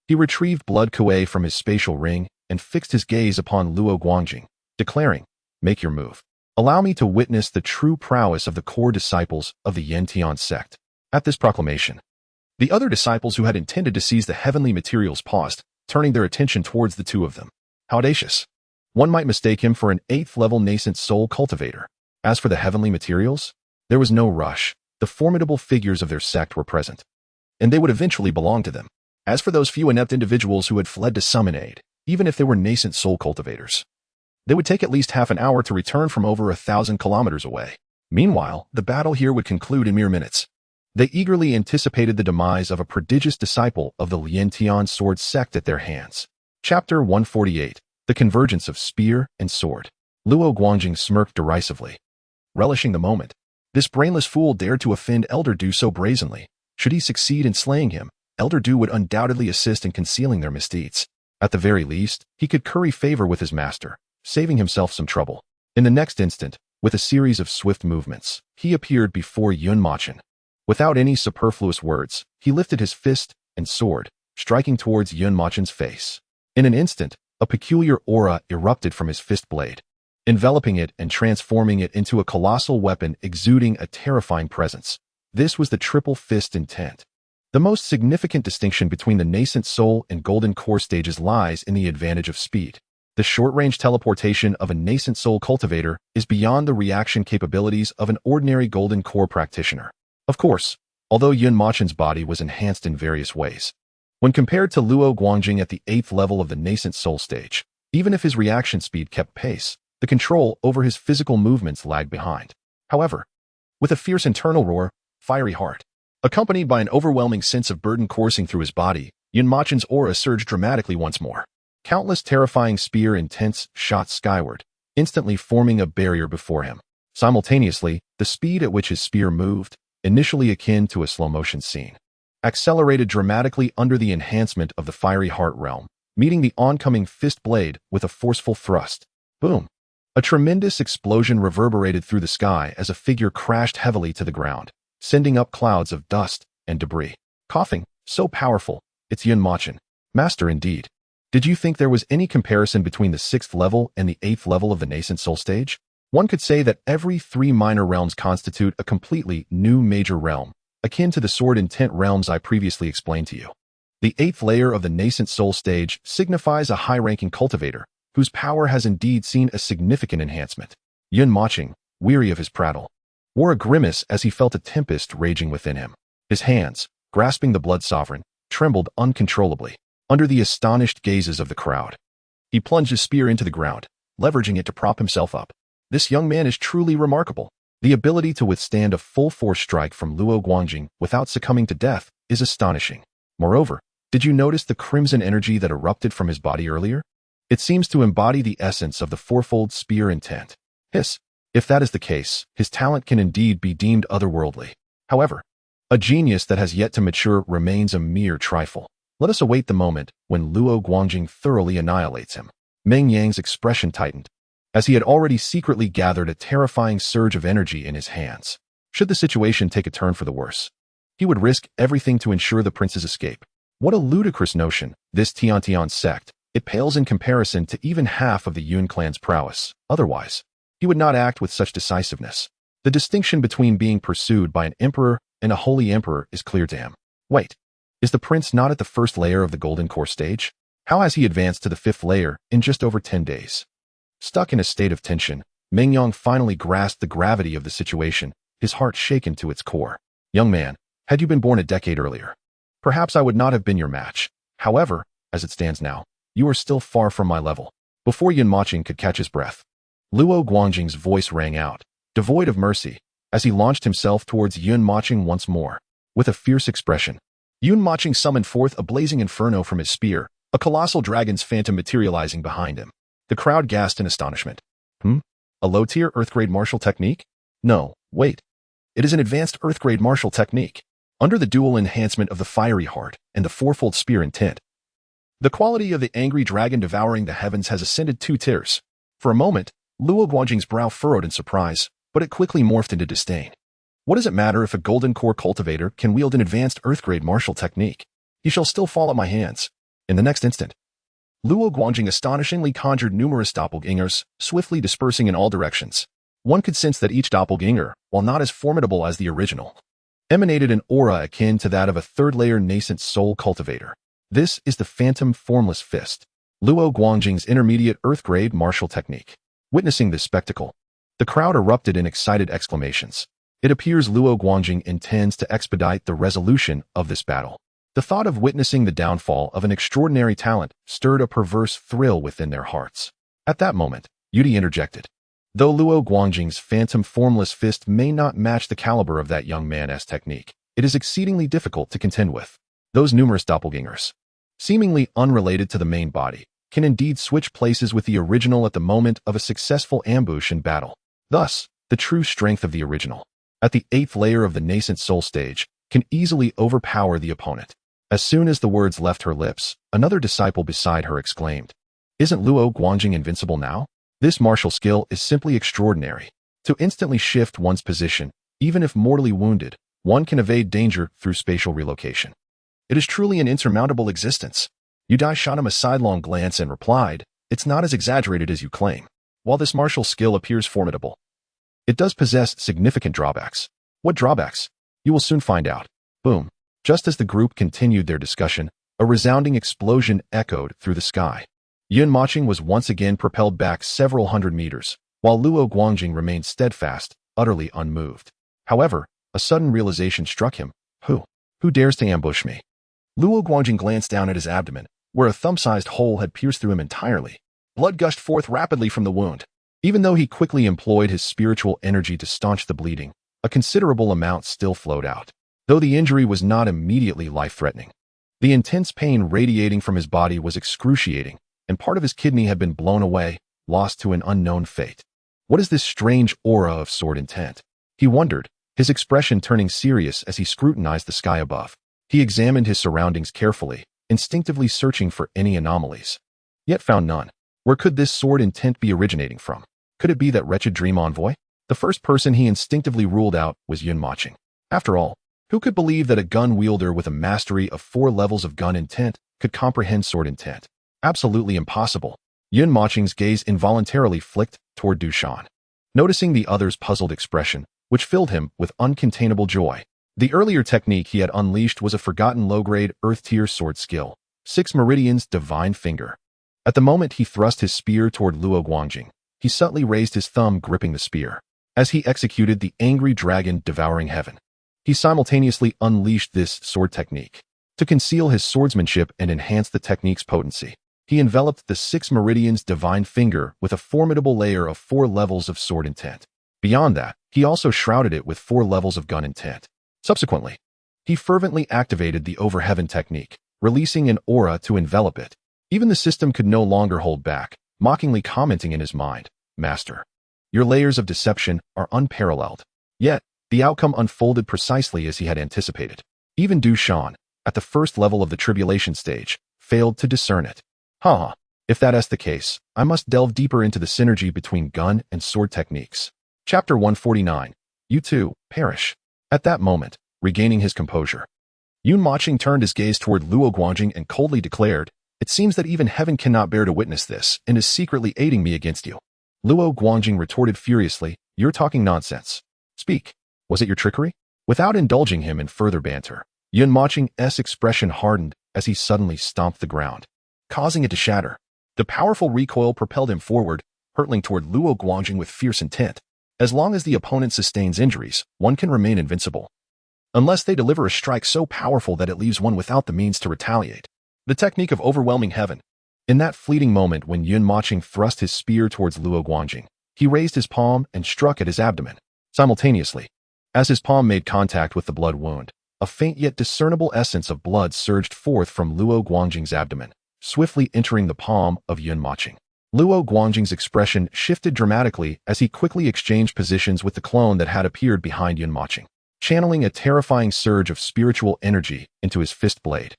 he retrieved blood kuei from his spatial ring and fixed his gaze upon Luo Guangjing, declaring, "Make your move. Allow me to witness the true prowess of the core disciples of the Yantian sect." At this proclamation, the other disciples who had intended to seize the heavenly materials paused, turning their attention towards the two of them. How audacious! One might mistake him for an 8th-level nascent soul cultivator. As for the heavenly materials, there was no rush. The formidable figures of their sect were present, and they would eventually belong to them. As for those few inept individuals who had fled to summon aid, even if they were nascent soul cultivators, they would take at least half an hour to return from over 1,000 kilometers away. Meanwhile, the battle here would conclude in mere minutes. They eagerly anticipated the demise of a prodigious disciple of the Liantian sword sect at their hands. Chapter 148, The Convergence of Spear and Sword. Luo Guangjing smirked derisively, relishing the moment. This brainless fool dared to offend Elder Du so brazenly. Should he succeed in slaying him, Elder Du would undoubtedly assist in concealing their misdeeds. At the very least, he could curry favor with his master, saving himself some trouble. In the next instant, with a series of swift movements, he appeared before Yun Mochen. Without any superfluous words, he lifted his fist and sword, striking towards Yun Mochen's face. In an instant, a peculiar aura erupted from his fist blade, enveloping it and transforming it into a colossal weapon exuding a terrifying presence. This was the triple fist intent. The most significant distinction between the nascent soul and golden core stages lies in the advantage of speed. The short-range teleportation of a nascent soul cultivator is beyond the reaction capabilities of an ordinary golden core practitioner. Of course, although Yun Mochen's body was enhanced in various ways, when compared to Luo Guangjing at the 8th level of the nascent soul stage, even if his reaction speed kept pace, the control over his physical movements lagged behind. However, with a fierce internal roar, fiery heart, accompanied by an overwhelming sense of burden coursing through his body, Yun Mochen's aura surged dramatically once more. Countless terrifying spear intents shot skyward, instantly forming a barrier before him. Simultaneously, the speed at which his spear moved, initially akin to a slow-motion scene, accelerated dramatically under the enhancement of the fiery heart realm, meeting the oncoming fist blade with a forceful thrust. Boom! A tremendous explosion reverberated through the sky as a figure crashed heavily to the ground, sending up clouds of dust and debris. Coughing, so powerful, it's Mochen. Master indeed. Did you think there was any comparison between the 6th level and the 8th level of the nascent soul stage? One could say that every 3 minor realms constitute a completely new major realm, akin to the sword intent realms I previously explained to you. The 8th layer of the nascent soul stage signifies a high-ranking cultivator, whose power has indeed seen a significant enhancement. Mochen, weary of his prattle, wore a grimace as he felt a tempest raging within him. His hands, grasping the blood sovereign, trembled uncontrollably under the astonished gazes of the crowd. He plunged his spear into the ground, leveraging it to prop himself up. This young man is truly remarkable. The ability to withstand a full-force strike from Luo Guangjing without succumbing to death is astonishing. Moreover, did you notice the crimson energy that erupted from his body earlier? It seems to embody the essence of the fourfold spear intent. Hiss. If that is the case, his talent can indeed be deemed otherworldly. However, a genius that has yet to mature remains a mere trifle. Let us await the moment when Luo Guangjing thoroughly annihilates him. Meng Yang's expression tightened, as he had already secretly gathered a terrifying surge of energy in his hands. Should the situation take a turn for the worse, he would risk everything to ensure the prince's escape. What a ludicrous notion, this Tiantian sect. It pales in comparison to even half of the Yun clan's prowess. Otherwise, he would not act with such decisiveness. The distinction between being pursued by an emperor and a holy emperor is clear to him. Wait, is the prince not at the 1st layer of the golden core stage? How has he advanced to the 5th layer in just over 10 days? Stuck in a state of tension, Meng Yang finally grasped the gravity of the situation, his heart shaken to its core. Young man, had you been born a decade earlier, perhaps I would not have been your match. However, as it stands now, you are still far from my level. Before Mochen could catch his breath, Luo Guangjing's voice rang out, devoid of mercy, as he launched himself towards Mochen once more. With a fierce expression, Mochen summoned forth a blazing inferno from his spear, a colossal dragon's phantom materializing behind him. The crowd gasped in astonishment. A low-tier Earth-grade martial technique? No, wait. It is an advanced Earth-grade martial technique. Under the dual enhancement of the fiery heart and the fourfold spear intent, the quality of the angry dragon devouring the heavens has ascended 2 tiers. For a moment, Luo Guangjing's brow furrowed in surprise, but it quickly morphed into disdain. What does it matter if a golden core cultivator can wield an advanced Earth-grade martial technique? He shall still fall at my hands. In the next instant, Luo Guangjing astonishingly conjured numerous doppelgangers, swiftly dispersing in all directions. One could sense that each doppelganger, while not as formidable as the original, emanated an aura akin to that of a 3rd-layer nascent soul cultivator. This is the Phantom Formless Fist, Luo Guangjing's intermediate Earth-grade martial technique. Witnessing this spectacle, the crowd erupted in excited exclamations. It appears Luo Guangjing intends to expedite the resolution of this battle. The thought of witnessing the downfall of an extraordinary talent stirred a perverse thrill within their hearts. At that moment, Yudi interjected. Though Luo Guangjing's Phantom Formless Fist may not match the caliber of that young man's technique, it is exceedingly difficult to contend with. Those numerous doppelgangers, seemingly unrelated to the main body, can indeed switch places with the original at the moment of a successful ambush and battle. Thus, the true strength of the original, at the 8th layer of the nascent soul stage, can easily overpower the opponent. As soon as the words left her lips, another disciple beside her exclaimed, "Isn't Luo Guangjing invincible now? This martial skill is simply extraordinary. To instantly shift one's position, even if mortally wounded, one can evade danger through spatial relocation. It is truly an insurmountable existence." Yudai shot him a sidelong glance and replied, "It's not as exaggerated as you claim. While this martial skill appears formidable, it does possess significant drawbacks." "What drawbacks?" "You will soon find out." Boom. Just as the group continued their discussion, a resounding explosion echoed through the sky. Mochen was once again propelled back several hundred meters, while Luo Guangjing remained steadfast, utterly unmoved. However, a sudden realization struck him. Who dares to ambush me? Luo Guangjing glanced down at his abdomen, where a thumb-sized hole had pierced through him entirely. Blood gushed forth rapidly from the wound. Even though he quickly employed his spiritual energy to staunch the bleeding, a considerable amount still flowed out. Though the injury was not immediately life-threatening, the intense pain radiating from his body was excruciating, and part of his kidney had been blown away, lost to an unknown fate. What is this strange aura of sword intent? He wondered, his expression turning serious as he scrutinized the sky above. He examined his surroundings carefully, instinctively searching for any anomalies. Yet found none. Where could this sword intent be originating from? Could it be that wretched dream envoy? The first person he instinctively ruled out was Yun Mochen. After all, who could believe that a gun wielder with a mastery of 4 levels of gun intent could comprehend sword intent? Absolutely impossible. Yun Mochen's gaze involuntarily flicked toward Du Shan, noticing the other's puzzled expression, which filled him with uncontainable joy. The earlier technique he had unleashed was a forgotten low-grade earth-tier sword skill, 6 Meridian's Divine Finger. At the moment he thrust his spear toward Luo Guangjing, he subtly raised his thumb gripping the spear. As he executed the angry dragon devouring heaven, he simultaneously unleashed this sword technique. To conceal his swordsmanship and enhance the technique's potency, he enveloped the 6 Meridian's Divine Finger with a formidable layer of 4 levels of sword intent. Beyond that, he also shrouded it with 4 levels of gun intent. Subsequently, he fervently activated the Over Heaven technique, releasing an aura to envelop it. Even the system could no longer hold back, mockingly commenting in his mind, "Master, your layers of deception are unparalleled." Yet, the outcome unfolded precisely as he had anticipated. Even Du Shan, at the first level of the tribulation stage, failed to discern it. If that is the case, I must delve deeper into the synergy between gun and sword techniques. Chapter 149. You too, perish. At that moment, regaining his composure, Yun Mochen turned his gaze toward Luo Guangjing and coldly declared, "It seems that even heaven cannot bear to witness this and is secretly aiding me against you." Luo Guangjing retorted furiously, "You're talking nonsense. Speak. Was it your trickery?" Without indulging him in further banter, Yun Mocheng's expression hardened as he suddenly stomped the ground, causing it to shatter. The powerful recoil propelled him forward, hurtling toward Luo Guangjing with fierce intent. As long as the opponent sustains injuries, one can remain invincible, unless they deliver a strike so powerful that it leaves one without the means to retaliate. The technique of overwhelming heaven. In that fleeting moment when Yun Mochen thrust his spear towards Luo Guangjing, he raised his palm and struck at his abdomen. Simultaneously, as his palm made contact with the blood wound, a faint yet discernible essence of blood surged forth from Luo Guangjing's abdomen, swiftly entering the palm of Yun Mochen. Luo Guangjing's expression shifted dramatically as he quickly exchanged positions with the clone that had appeared behind Yun Mochen, channeling a terrifying surge of spiritual energy into his fist blade.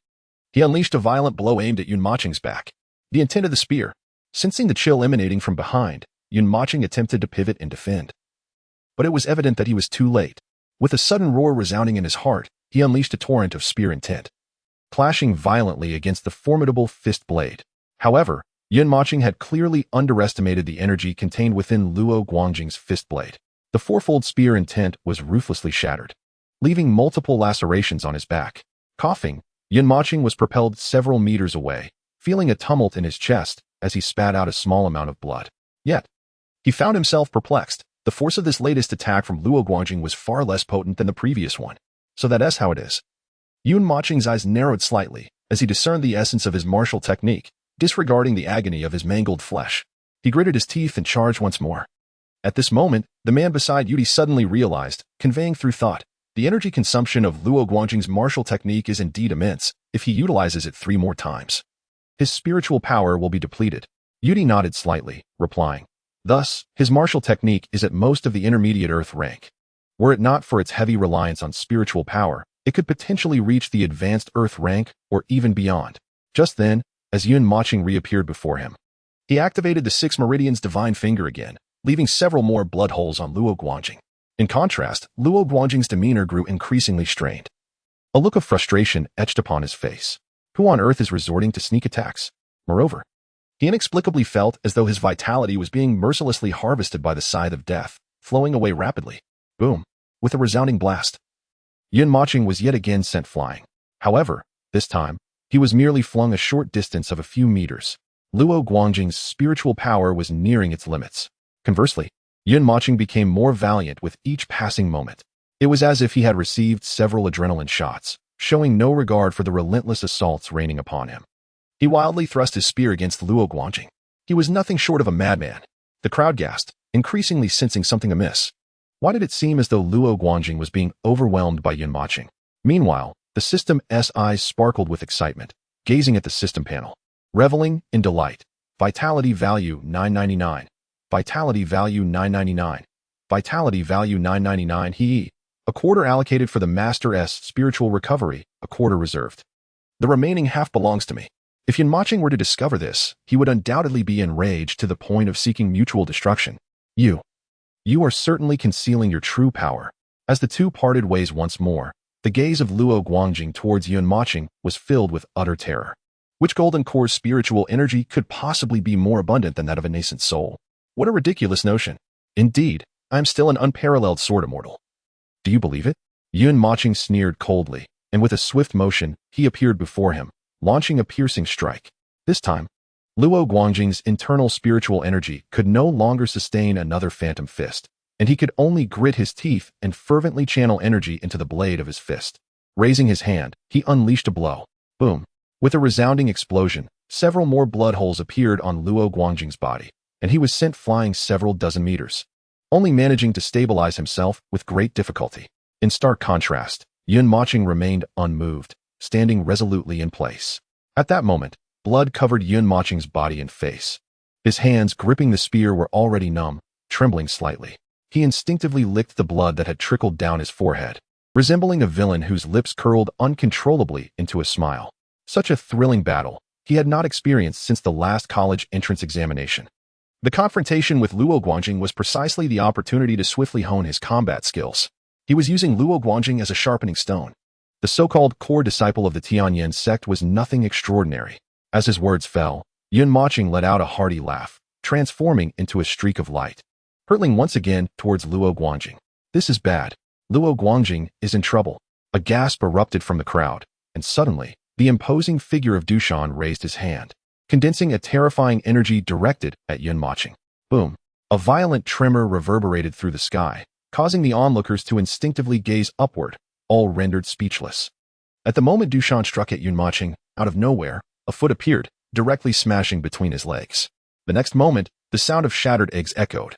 He unleashed a violent blow aimed at Yun Mocheng's back. The intent of the spear. Sensing the chill emanating from behind, Yun Mochen attempted to pivot and defend. But it was evident that he was too late. With a sudden roar resounding in his heart, he unleashed a torrent of spear intent, clashing violently against the formidable fist blade. However, Yun Mochen had clearly underestimated the energy contained within Luo Guangjing's fist blade. The fourfold spear intent was ruthlessly shattered, leaving multiple lacerations on his back. Coughing, Yun Mochen was propelled several meters away, feeling a tumult in his chest as he spat out a small amount of blood. Yet, he found himself perplexed. The force of this latest attack from Luo Guangjing was far less potent than the previous one. So that's how it is. Yun Mocheng's eyes narrowed slightly as he discerned the essence of his martial technique, disregarding the agony of his mangled flesh. He gritted his teeth and charged once more. At this moment, the man beside Yudi suddenly realized, conveying through thought, the energy consumption of Luo Guangjing's martial technique is indeed immense if he utilizes it 3 more times. His spiritual power will be depleted. Yudi nodded slightly, replying, "Thus, his martial technique is at most of the intermediate earth rank. Were it not for its heavy reliance on spiritual power, it could potentially reach the advanced earth rank or even beyond." Just then, as Yun Mochen reappeared before him, he activated the 6 Meridian's Divine Finger again, leaving several more blood holes on Luo Guangjing. In contrast, Luo Guangjing's demeanor grew increasingly strained. A look of frustration etched upon his face. Who on earth is resorting to sneak attacks? Moreover, he inexplicably felt as though his vitality was being mercilessly harvested by the scythe of death, flowing away rapidly. Boom! With a resounding blast, Yun Mochen was yet again sent flying. However, this time, he was merely flung a short distance of a few meters. Luo Guangjing's spiritual power was nearing its limits. Conversely, Yun Mochen became more valiant with each passing moment. It was as if he had received several adrenaline shots, showing no regard for the relentless assaults raining upon him. He wildly thrust his spear against Luo Guangjing. He was nothing short of a madman. The crowd gasped, increasingly sensing something amiss. Why did it seem as though Luo Guangjing was being overwhelmed by Yun Mochen? Meanwhile, the system's eyes sparkled with excitement, gazing at the system panel, reveling in delight. Vitality value 999. Vitality value 999. Vitality value 999. a quarter allocated for the Master's spiritual recovery, a quarter reserved. The remaining half belongs to me. If Mochen were to discover this, he would undoubtedly be enraged to the point of seeking mutual destruction. You are certainly concealing your true power. As the two parted ways once more, the gaze of Luo Guangjing towards Mochen was filled with utter terror. Which golden core's spiritual energy could possibly be more abundant than that of a nascent soul? What a ridiculous notion. Indeed, I am still an unparalleled sword immortal. Do you believe it? Mochen sneered coldly, and with a swift motion, he appeared before him, launching a piercing strike. This time, Luo Guangjing's internal spiritual energy could no longer sustain another phantom fist, and he could only grit his teeth and fervently channel energy into the blade of his fist. Raising his hand, he unleashed a blow. Boom. With a resounding explosion, several more blood holes appeared on Luo Guangjing's body, and he was sent flying several dozen meters, only managing to stabilize himself with great difficulty. In stark contrast, Mochen remained unmoved, standing resolutely in place. At that moment, blood covered Mochen's body and face. His hands gripping the spear were already numb, trembling slightly. He instinctively licked the blood that had trickled down his forehead, resembling a villain whose lips curled uncontrollably into a smile. Such a thrilling battle he had not experienced since the last college entrance examination. The confrontation with Luo Guangjing was precisely the opportunity to swiftly hone his combat skills. He was using Luo Guangjing as a sharpening stone. The so-called core disciple of the Tianyan sect was nothing extraordinary. As his words fell, Mochen let out a hearty laugh, transforming into a streak of light, hurtling once again towards Luo Guangjing. This is bad. Luo Guangjing is in trouble. A gasp erupted from the crowd, and suddenly, the imposing figure of Dushan raised his hand, condensing a terrifying energy directed at Mochen. Boom. A violent tremor reverberated through the sky, causing the onlookers to instinctively gaze upward, all rendered speechless. At the moment Dushan struck at Mochen, out of nowhere, a foot appeared, directly smashing between his legs. The next moment, the sound of shattered eggs echoed.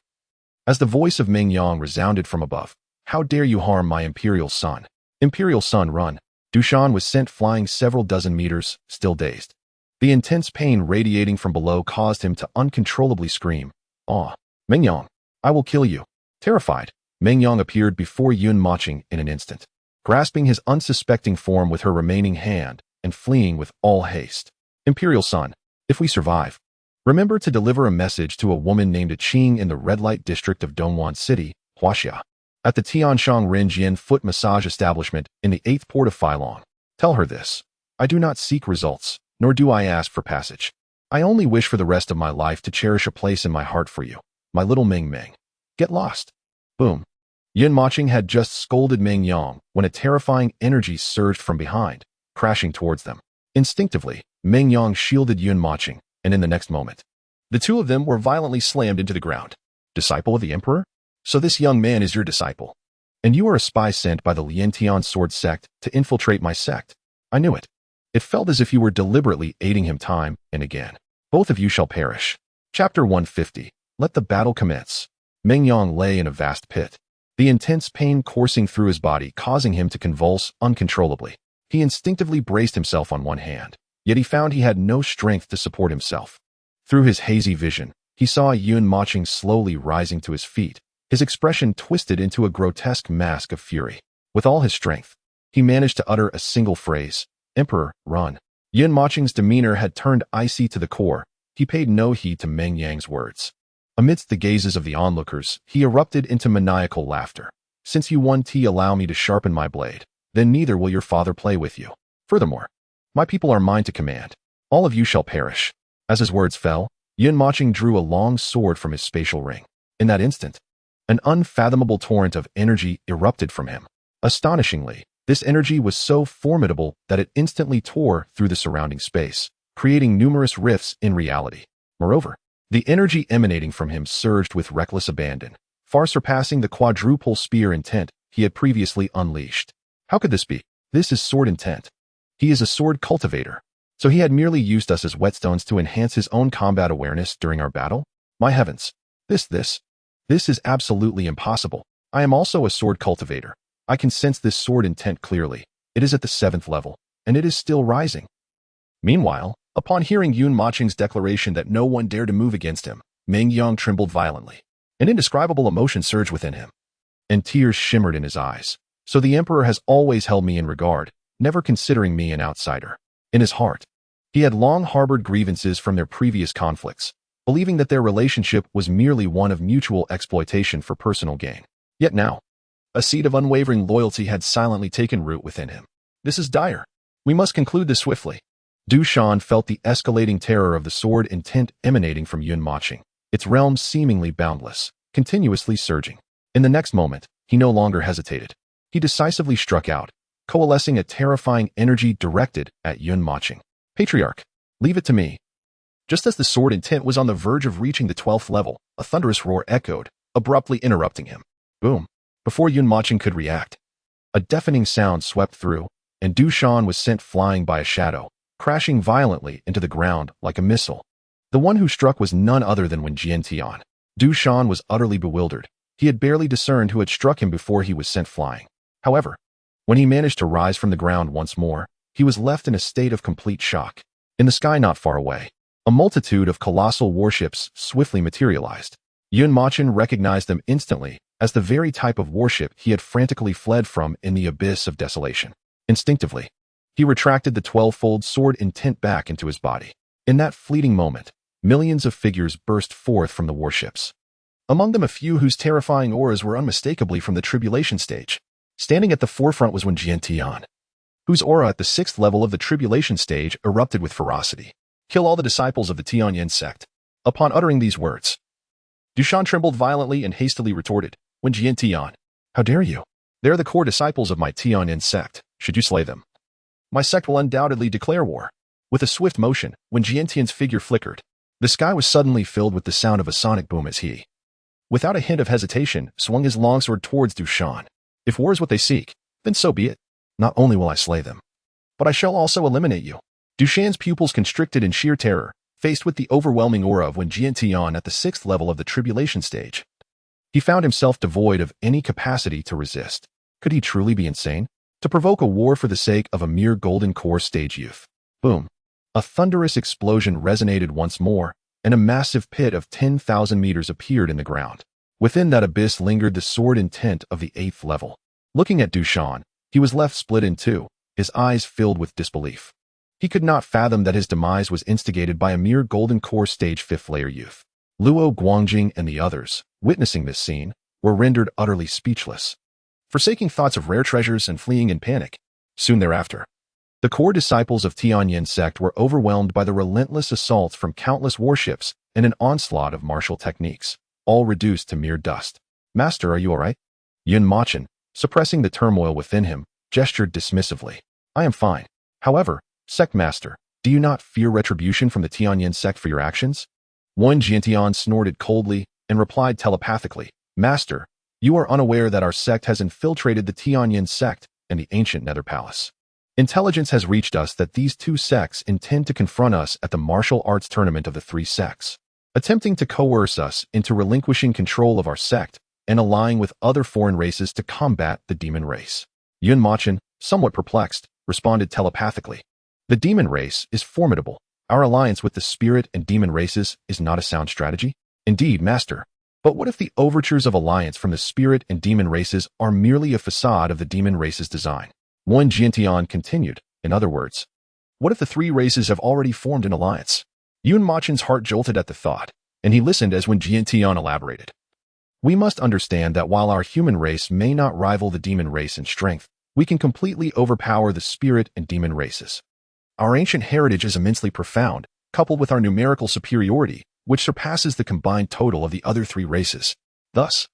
As the voice of Meng Yang resounded from above, "How dare you harm my imperial son? Imperial son, run!" Dushan was sent flying several dozen meters, still dazed. The intense pain radiating from below caused him to uncontrollably scream, "Ah, Meng Yang, I will kill you." Terrified, Meng Yang appeared before Mochen in an instant, grasping his unsuspecting form with her remaining hand and fleeing with all haste. "Imperial son, if we survive, remember to deliver a message to a woman named Qing in the red light district of Dongguan City, Huaxia, at the Tianshang Renjian foot massage establishment in the 8th port of Feilong. Tell her this. I do not seek results, nor do I ask for passage. I only wish for the rest of my life to cherish a place in my heart for you, my little Meng Meng. Get lost." Boom. Mochen had just scolded Meng Yang when a terrifying energy surged from behind, crashing towards them. Instinctively, Meng Yang shielded Mochen, and in the next moment, the two of them were violently slammed into the ground. "Disciple of the Emperor? So this young man is your disciple. And you are a spy sent by the Liantian sword sect to infiltrate my sect. I knew it. It felt as if you were deliberately aiding him time and again. Both of you shall perish." Chapter 150. Let the battle commence. Meng Yang lay in a vast pit, the intense pain coursing through his body causing him to convulse uncontrollably. He instinctively braced himself on one hand, yet he found he had no strength to support himself. Through his hazy vision, he saw Mochen slowly rising to his feet, his expression twisted into a grotesque mask of fury. With all his strength, he managed to utter a single phrase, "Emperor, run." Mochen's demeanor had turned icy to the core. He paid no heed to Meng Yang's words. Amidst the gazes of the onlookers, he erupted into maniacal laughter. "Since you won't allow me to sharpen my blade, then neither will your father play with you. Furthermore, my people are mine to command. All of you shall perish." As his words fell, Mochen drew a long sword from his spatial ring. In that instant, an unfathomable torrent of energy erupted from him. Astonishingly, this energy was so formidable that it instantly tore through the surrounding space, creating numerous rifts in reality. Moreover, the energy emanating from him surged with reckless abandon, far surpassing the quadruple spear intent he had previously unleashed. How could this be? This is sword intent. He is a sword cultivator. So he had merely used us as whetstones to enhance his own combat awareness during our battle? My heavens. This is absolutely impossible. I am also a sword cultivator. I can sense this sword intent clearly. It is at the 7th level, and it is still rising. Meanwhile, upon hearing Mochen's declaration that no one dared to move against him, Meng Yang trembled violently. An indescribable emotion surged within him, and tears shimmered in his eyes. So the Emperor has always held me in regard, never considering me an outsider. In his heart, he had long harbored grievances from their previous conflicts, believing that their relationship was merely one of mutual exploitation for personal gain. Yet now, a seed of unwavering loyalty had silently taken root within him. This is dire. We must conclude this swiftly. Du Shan felt the escalating terror of the sword intent emanating from Yun Mochen, its realm seemingly boundless, continuously surging. In the next moment, he no longer hesitated. He decisively struck out, coalescing a terrifying energy directed at Yun Mochen. Patriarch, leave it to me. Just as the sword intent was on the verge of reaching the 12th level, a thunderous roar echoed, abruptly interrupting him. Boom. Before Yun Mochen could react, a deafening sound swept through, and Du Shan was sent flying by a shadow, crashing violently into the ground like a missile. The one who struck was none other than Wen Jiantian. Du Shan was utterly bewildered. He had barely discerned who had struck him before he was sent flying. However, when he managed to rise from the ground once more, he was left in a state of complete shock. In the sky not far away, a multitude of colossal warships swiftly materialized. Yun Mochen recognized them instantly as the very type of warship he had frantically fled from in the abyss of desolation. Instinctively, he retracted the 12-fold sword intent back into his body. In that fleeting moment, millions of figures burst forth from the warships. Among them a few whose terrifying auras were unmistakably from the tribulation stage. Standing at the forefront was Wen Jiantian, whose aura at the 6th level of the tribulation stage erupted with ferocity. Kill all the disciples of the Tianyin sect. Upon uttering these words, Du Shan trembled violently and hastily retorted, Wen Jiantian, how dare you? They are the core disciples of my Tianyin sect. Should you slay them, my sect will undoubtedly declare war. With a swift motion, Wen Jiantian's figure flickered. The sky was suddenly filled with the sound of a sonic boom as he, without a hint of hesitation, swung his longsword towards Du Shan. If war is what they seek, then so be it. Not only will I slay them, but I shall also eliminate you. Du Shan's pupils constricted in sheer terror, faced with the overwhelming aura of Wen Jiantian at the 6th level of the tribulation stage. He found himself devoid of any capacity to resist. Could he truly be insane? To provoke a war for the sake of a mere golden core stage youth. Boom. A thunderous explosion resonated once more, and a massive pit of 10,000 meters appeared in the ground. Within that abyss lingered the sword intent of the 8th level. Looking at Du Shan, he was left split in two, his eyes filled with disbelief. He could not fathom that his demise was instigated by a mere golden core stage 5th layer youth. Luo Guangjing and the others, witnessing this scene, were rendered utterly speechless, forsaking thoughts of rare treasures and fleeing in panic. Soon thereafter, the core disciples of Tianyin sect were overwhelmed by the relentless assaults from countless warships and an onslaught of martial techniques, all reduced to mere dust. Master, are you all right? Yun Mochen, suppressing the turmoil within him, gestured dismissively. I am fine. However, Sect Master, do you not fear retribution from the Tianyin sect for your actions? Wen Jiantian snorted coldly and replied telepathically, Master, you are unaware that our sect has infiltrated the Tianyin sect and the ancient Nether Palace. Intelligence has reached us that these two sects intend to confront us at the martial arts tournament of the 3 sects, attempting to coerce us into relinquishing control of our sect and allying with other foreign races to combat the demon race. Yun Mochen, somewhat perplexed, responded telepathically. The demon race is formidable. Our alliance with the spirit and demon races is not a sound strategy. Indeed, Master. But what if the overtures of alliance from the spirit and demon races are merely a facade of the demon race's design? Wen Jiantian continued, in other words, what if the 3 races have already formed an alliance? Yun Mochen's heart jolted at the thought, and he listened as Wen Jiantian elaborated. We must understand that while our human race may not rival the demon race in strength, we can completely overpower the spirit and demon races. Our ancient heritage is immensely profound, coupled with our numerical superiority, which surpasses the combined total of the other 3 races. Thus,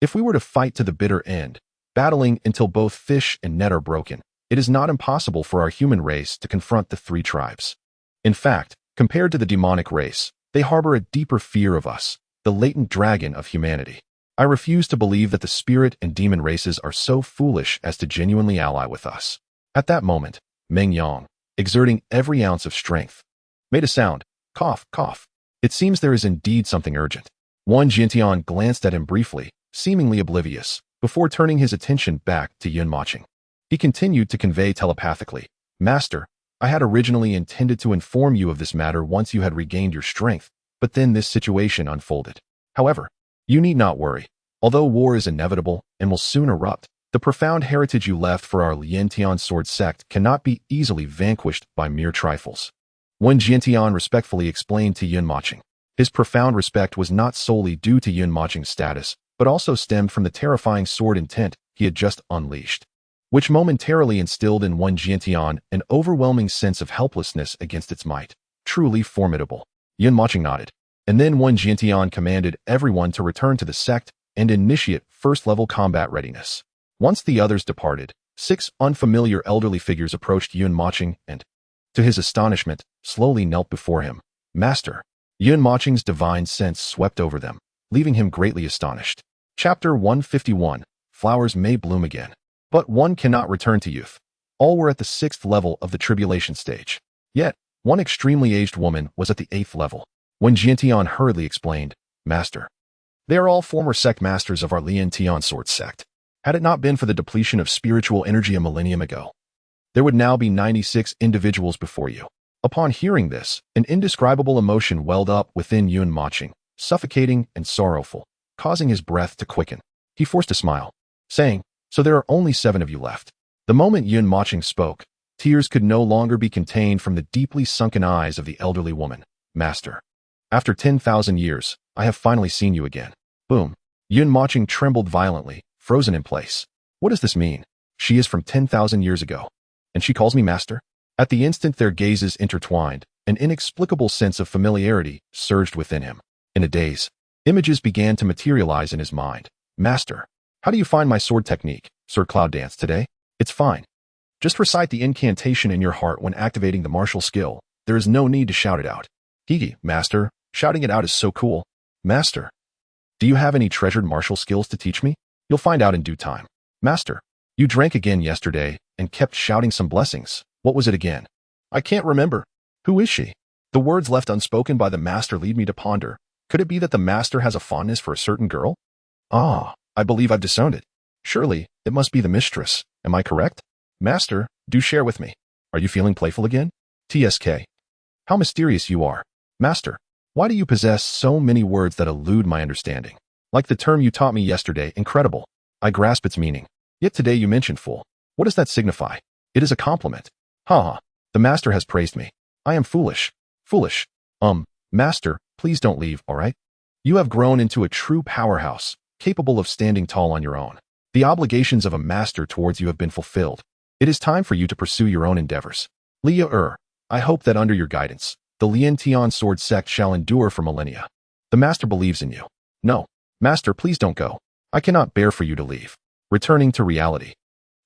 if we were to fight to the bitter end, battling until both fish and net are broken, it is not impossible for our human race to confront the 3 tribes. In fact, compared to the demonic race, they harbor a deeper fear of us, the latent dragon of humanity. I refuse to believe that the spirit and demon races are so foolish as to genuinely ally with us. At that moment, Meng Yang, exerting every ounce of strength, made a sound, cough, cough. It seems there is indeed something urgent. Wen Jiantian glanced at him briefly, seemingly oblivious, before turning his attention back to Yun Mochen. He continued to convey telepathically, Master, I had originally intended to inform you of this matter once you had regained your strength, but then this situation unfolded. However, you need not worry. Although war is inevitable and will soon erupt, The profound heritage you left for our Lientian sword sect cannot be easily vanquished by mere trifles. When Jiantian respectfully explained to Yun Mochen, his profound respect was not solely due to Yun Mochen's status, but also stemmed from the terrifying sword intent he had just unleashed, which momentarily instilled in one Jiantian an overwhelming sense of helplessness against its might. Truly formidable. Yun Mochen nodded, and then one Jiantian commanded everyone to return to the sect and initiate first-level combat readiness. Once the others departed, 6 unfamiliar elderly figures approached Yun Mochen and, to his astonishment, slowly knelt before him. Master. Yun Mochen's divine sense swept over them, leaving him greatly astonished. Chapter 151. Flowers may bloom again. But one cannot return to youth. All were at the 6th level of the tribulation stage. Yet, one extremely aged woman was at the 8th level. When Jiantian hurriedly explained, Master. They are all former sect masters of our Lientian sword sect. Had it not been for the depletion of spiritual energy a millennium ago, there would now be 96 individuals before you. Upon hearing this, an indescribable emotion welled up within Yun Mochen, suffocating and sorrowful, causing his breath to quicken. He forced a smile, saying, So there are only 7 of you left. The moment Yun Mochen spoke, tears could no longer be contained from the deeply sunken eyes of the elderly woman. Master. After 10,000 years, I have finally seen you again. Boom. Yun Mochen trembled violently, frozen in place. What does this mean? She is from 10,000 years ago. And she calls me master? At the instant their gazes intertwined, an inexplicable sense of familiarity surged within him. In a daze, images began to materialize in his mind. Master. How do you find my sword technique, Sir Cloud Dance, today? It's fine. Just recite the incantation in your heart when activating the martial skill. There is no need to shout it out. Hee, Master, shouting it out is so cool. Master. Do you have any treasured martial skills to teach me? You'll find out in due time. Master. You drank again yesterday and kept shouting some blessings. What was it again? I can't remember. Who is she? The words left unspoken by the master lead me to ponder. Could it be that the master has a fondness for a certain girl? Ah, I believe I've disowned it. Surely, it must be the mistress. Am I correct? Master, do share with me. Are you feeling playful again? TSK. How mysterious you are. Master, why do you possess so many words that elude my understanding? Like the term you taught me yesterday, incredible. I grasp its meaning. Yet today you mention fool. What does that signify? It is a compliment. Ha. The master has praised me. I am foolish. Foolish. Master, please don't leave, all right? You have grown into a true powerhouse, capable of standing tall on your own. The obligations of a master towards you have been fulfilled. It is time for you to pursue your own endeavors. I hope that under your guidance, the Lientian sword sect shall endure for millennia. The master believes in you. No. Master, please don't go. I cannot bear for you to leave. Returning to reality.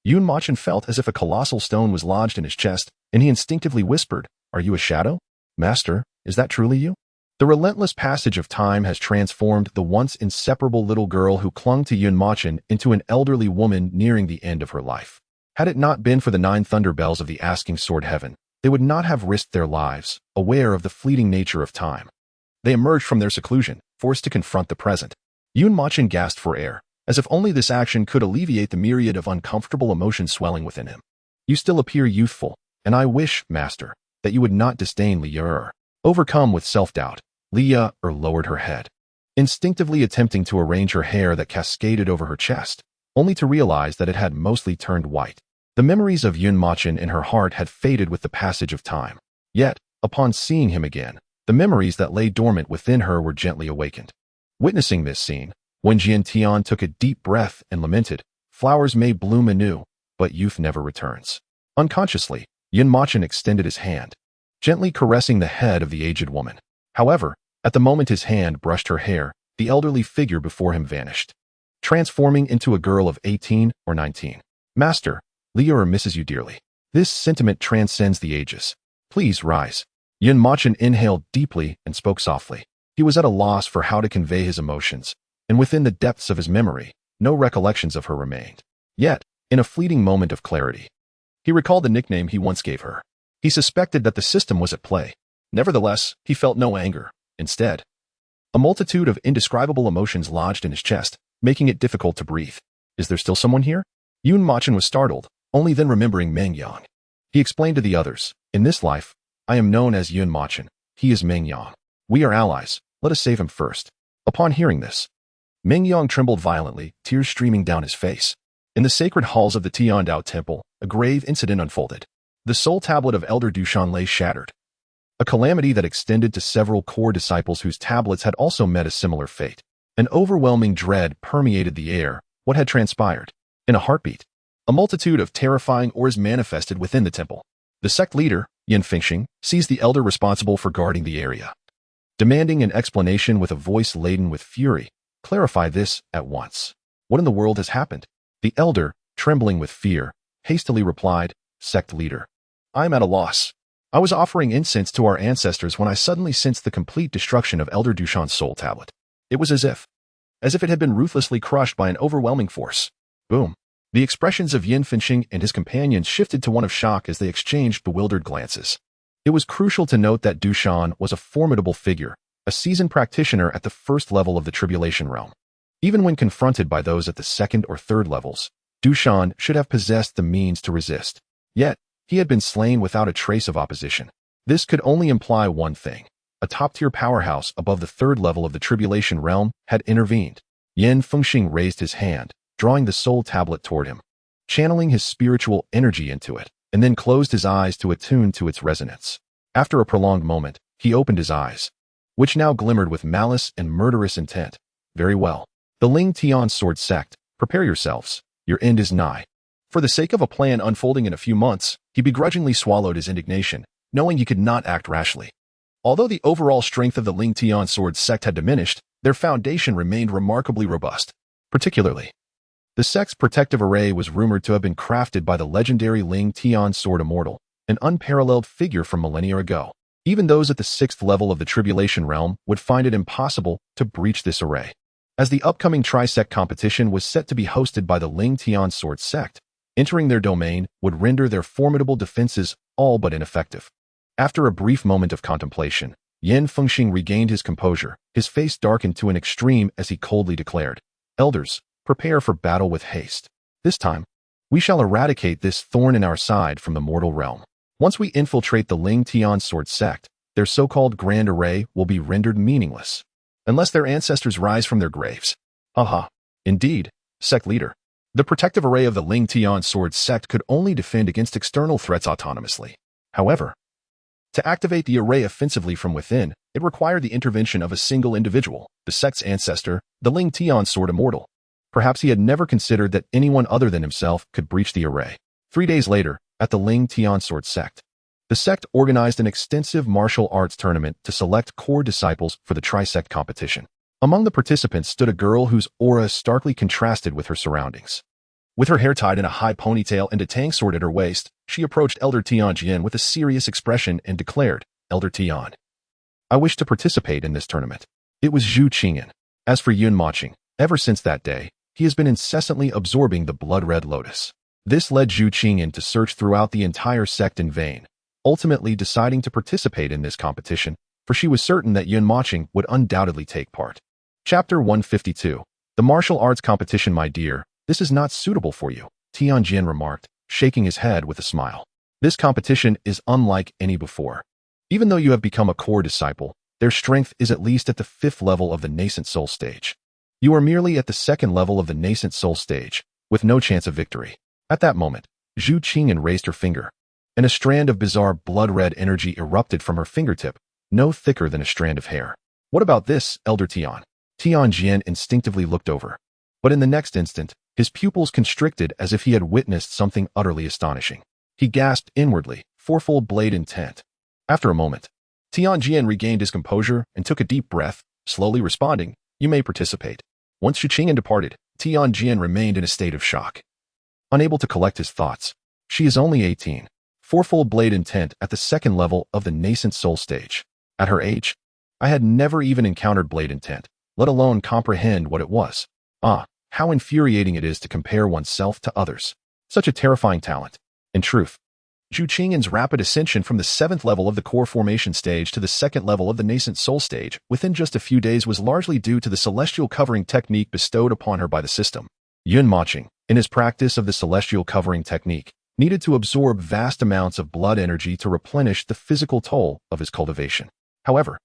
Yun Mochen felt as if a colossal stone was lodged in his chest, and he instinctively whispered, Are you a shadow? Master, is that truly you? The relentless passage of time has transformed the once inseparable little girl who clung to Yun Mochen into an elderly woman nearing the end of her life. Had it not been for the 9 thunder bells of the asking sword heaven, they would not have risked their lives, aware of the fleeting nature of time. They emerged from their seclusion, forced to confront the present. Yun Mochen gasped for air, as if only this action could alleviate the myriad of uncomfortable emotions swelling within him. You still appear youthful, and I wish, Master, that you would not disdain Li'er. Overcome with self-doubt, Li'er lowered her head, instinctively attempting to arrange her hair that cascaded over her chest, only to realize that it had mostly turned white. The memories of Yun Mochen in her heart had faded with the passage of time. Yet, upon seeing him again, the memories that lay dormant within her were gently awakened. Witnessing this scene, when Jiantian took a deep breath and lamented, Flowers may bloom anew, but youth never returns. Unconsciously, Yun Mochen extended his hand, gently caressing the head of the aged woman. However, at the moment his hand brushed her hair, the elderly figure before him vanished, transforming into a girl of 18 or 19. Master, Li'er misses you dearly. This sentiment transcends the ages. Please rise. Yun Mochen inhaled deeply and spoke softly. He was at a loss for how to convey his emotions, and within the depths of his memory, no recollections of her remained. Yet, in a fleeting moment of clarity, he recalled the nickname he once gave her. He suspected that the system was at play. Nevertheless, he felt no anger. Instead, a multitude of indescribable emotions lodged in his chest, making it difficult to breathe. Is there still someone here? Yun Mochen was startled, only then remembering Meng Yang. He explained to the others, In this life, I am known as Yun Mochen. He is Meng Yang. We are allies. Let us save him first. Upon hearing this, Meng Yang trembled violently, tears streaming down his face. In the sacred halls of the Tiandao Temple, a grave incident unfolded. The soul tablet of Elder Dushan lay shattered. A calamity that extended to several core disciples whose tablets had also met a similar fate. An overwhelming dread permeated the air. What had transpired? In a heartbeat, a multitude of terrifying auras manifested within the temple. The sect leader, Yin Fengxing, seized the elder responsible for guarding the area. Demanding an explanation with a voice laden with fury, "Clarify this at once. What in the world has happened?" The elder, trembling with fear, hastily replied, "Sect leader, I am at a loss. I was offering incense to our ancestors when I suddenly sensed the complete destruction of Elder Dushan's soul tablet. It was as if it had been ruthlessly crushed by an overwhelming force." Boom. The expressions of Yin Fengxing and his companions shifted to one of shock as they exchanged bewildered glances. It was crucial to note that Dushan was a formidable figure, a seasoned practitioner at the first level of the tribulation realm. Even when confronted by those at the second or third levels, Dushan should have possessed the means to resist. Yet, he had been slain without a trace of opposition. This could only imply one thing. A top-tier powerhouse above the third level of the tribulation realm had intervened. Yin Fengxing raised his hand, drawing the soul tablet toward him, channeling his spiritual energy into it, and then closed his eyes to attune to its resonance. After a prolonged moment, he opened his eyes, which now glimmered with malice and murderous intent. Very well. The Ling Tian Sword Sect, prepare yourselves. Your end is nigh. For the sake of a plan unfolding in a few months, he begrudgingly swallowed his indignation, knowing he could not act rashly. Although the overall strength of the Ling Tian Sword Sect had diminished, their foundation remained remarkably robust. Particularly, the sect's protective array was rumored to have been crafted by the legendary Ling Tian Sword Immortal, an unparalleled figure from millennia ago. Even those at the sixth level of the tribulation realm would find it impossible to breach this array. As the upcoming tri-sect competition was set to be hosted by the Ling Tian Sword Sect, entering their domain would render their formidable defenses all but ineffective. After a brief moment of contemplation, Yin Fengxing regained his composure, his face darkened to an extreme as he coldly declared, "Elders, prepare for battle with haste. This time, we shall eradicate this thorn in our side from the mortal realm. Once we infiltrate the Ling Tian Sword Sect, their so-called grand array will be rendered meaningless, unless their ancestors rise from their graves." Haha. Indeed, sect leader. The protective array of the Ling Tian Sword Sect could only defend against external threats autonomously. However, to activate the array offensively from within, it required the intervention of a single individual, the sect's ancestor, the Ling Tian Sword Immortal. Perhaps he had never considered that anyone other than himself could breach the array. 3 days later, at the Ling Tian Sword Sect, the sect organized an extensive martial arts tournament to select core disciples for the tri-sect competition. Among the participants stood a girl whose aura starkly contrasted with her surroundings. With her hair tied in a high ponytail and a tang sword at her waist, she approached Elder Tianjin with a serious expression and declared, "Elder Tian, I wish to participate in this tournament." It was Zhu Qingyan. As for Yun Mochen, ever since that day, he has been incessantly absorbing the blood-red lotus. This led Zhu Qingyan to search throughout the entire sect in vain, ultimately deciding to participate in this competition, for she was certain that Yun Mochen would undoubtedly take part. Chapter 152. The Martial Arts Competition. "My dear, this is not suitable for you," Tianjin remarked, shaking his head with a smile. "This competition is unlike any before. Even though you have become a core disciple, their strength is at least at the 5th level of the nascent soul stage. You are merely at the 2nd level of the nascent soul stage, with no chance of victory." At that moment, Zhu Qingyan raised her finger, and a strand of bizarre blood-red energy erupted from her fingertip, no thicker than a strand of hair. "What about this, Elder Tian?" Tianjin instinctively looked over, but in the next instant, his pupils constricted as if he had witnessed something utterly astonishing. He gasped inwardly, fourfold blade intent. After a moment, Tianjin regained his composure and took a deep breath, slowly responding, "You may participate." Once Zhu Qingyan departed, Tianjin remained in a state of shock, unable to collect his thoughts. She is only 18. Fourfold blade intent at the 2nd level of the nascent soul stage. At her age, I had never even encountered blade intent, let alone comprehend what it was. How infuriating it is to compare oneself to others. Such a terrifying talent. In truth, Zhu Qingyan's rapid ascension from the 7th level of the core formation stage to the 2nd level of the nascent soul stage within just a few days was largely due to the celestial covering technique bestowed upon her by the system. Yun Mochen, in his practice of the celestial covering technique, needed to absorb vast amounts of blood energy to replenish the physical toll of his cultivation. However,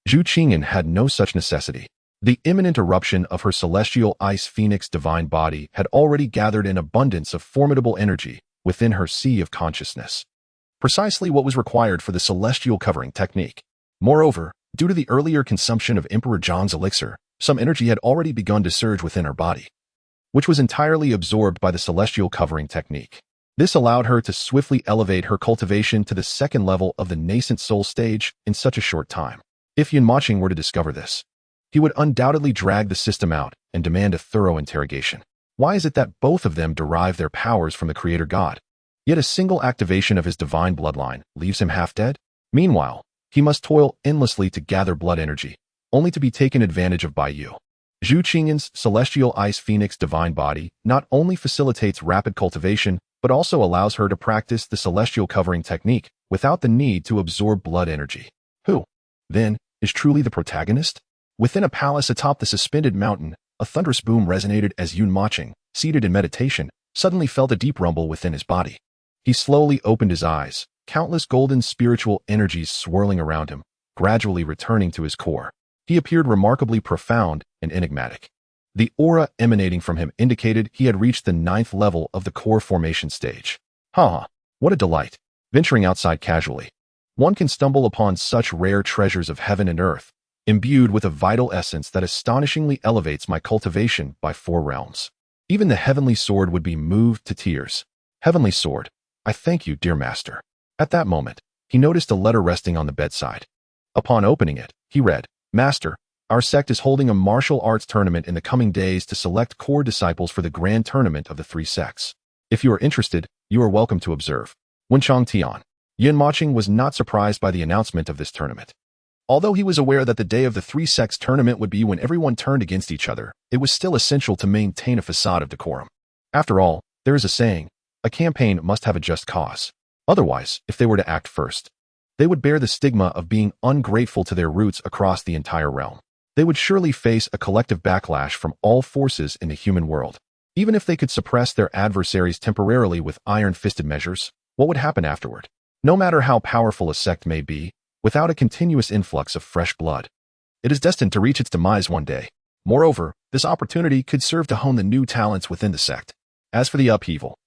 Zhu Qingyan had no such necessity. The imminent eruption of her celestial ice phoenix divine body had already gathered an abundance of formidable energy within her sea of consciousness. Precisely what was required for the celestial covering technique. Moreover, due to the earlier consumption of Emperor John's elixir, some energy had already begun to surge within her body, which was entirely absorbed by the celestial covering technique. This allowed her to swiftly elevate her cultivation to the second level of the nascent soul stage in such a short time. If Mochen were to discover this, he would undoubtedly drag the system out and demand a thorough interrogation. Why is it that both of them derive their powers from the creator god? Yet a single activation of his divine bloodline leaves him half dead? Meanwhile, he must toil endlessly to gather blood energy, only to be taken advantage of by you. Zhu Qingyan's celestial ice phoenix divine body not only facilitates rapid cultivation, but also allows her to practice the celestial covering technique without the need to absorb blood energy. Who, then, is truly the protagonist? Within a palace atop the suspended mountain, a thunderous boom resonated as Mochen, seated in meditation, suddenly felt a deep rumble within his body. He slowly opened his eyes, countless golden spiritual energies swirling around him, gradually returning to his core. He appeared remarkably profound and enigmatic. The aura emanating from him indicated he had reached the 9th level of the core formation stage. What a delight! Venturing outside casually, one can stumble upon such rare treasures of heaven and earth, imbued with a vital essence that astonishingly elevates my cultivation by 4 realms. Even the heavenly sword would be moved to tears. Heavenly sword, I thank you, dear master. At that moment, he noticed a letter resting on the bedside. Upon opening it, he read, Master, our sect is holding a martial arts tournament in the coming days to select core disciples for the grand tournament of the 3 sects. If you are interested, you are welcome to observe. Wenchang Tian. Mochen was not surprised by the announcement of this tournament. Although he was aware that the day of the 3 sects tournament would be when everyone turned against each other, it was still essential to maintain a facade of decorum. After all, there is a saying, a campaign must have a just cause. Otherwise, if they were to act first, they would bear the stigma of being ungrateful to their roots across the entire realm. They would surely face a collective backlash from all forces in the human world. Even if they could suppress their adversaries temporarily with iron-fisted measures, what would happen afterward? No matter how powerful a sect may be, without a continuous influx of fresh blood, it is destined to reach its demise one day. Moreover, this opportunity could serve to hone the new talents within the sect. As for the upheaval,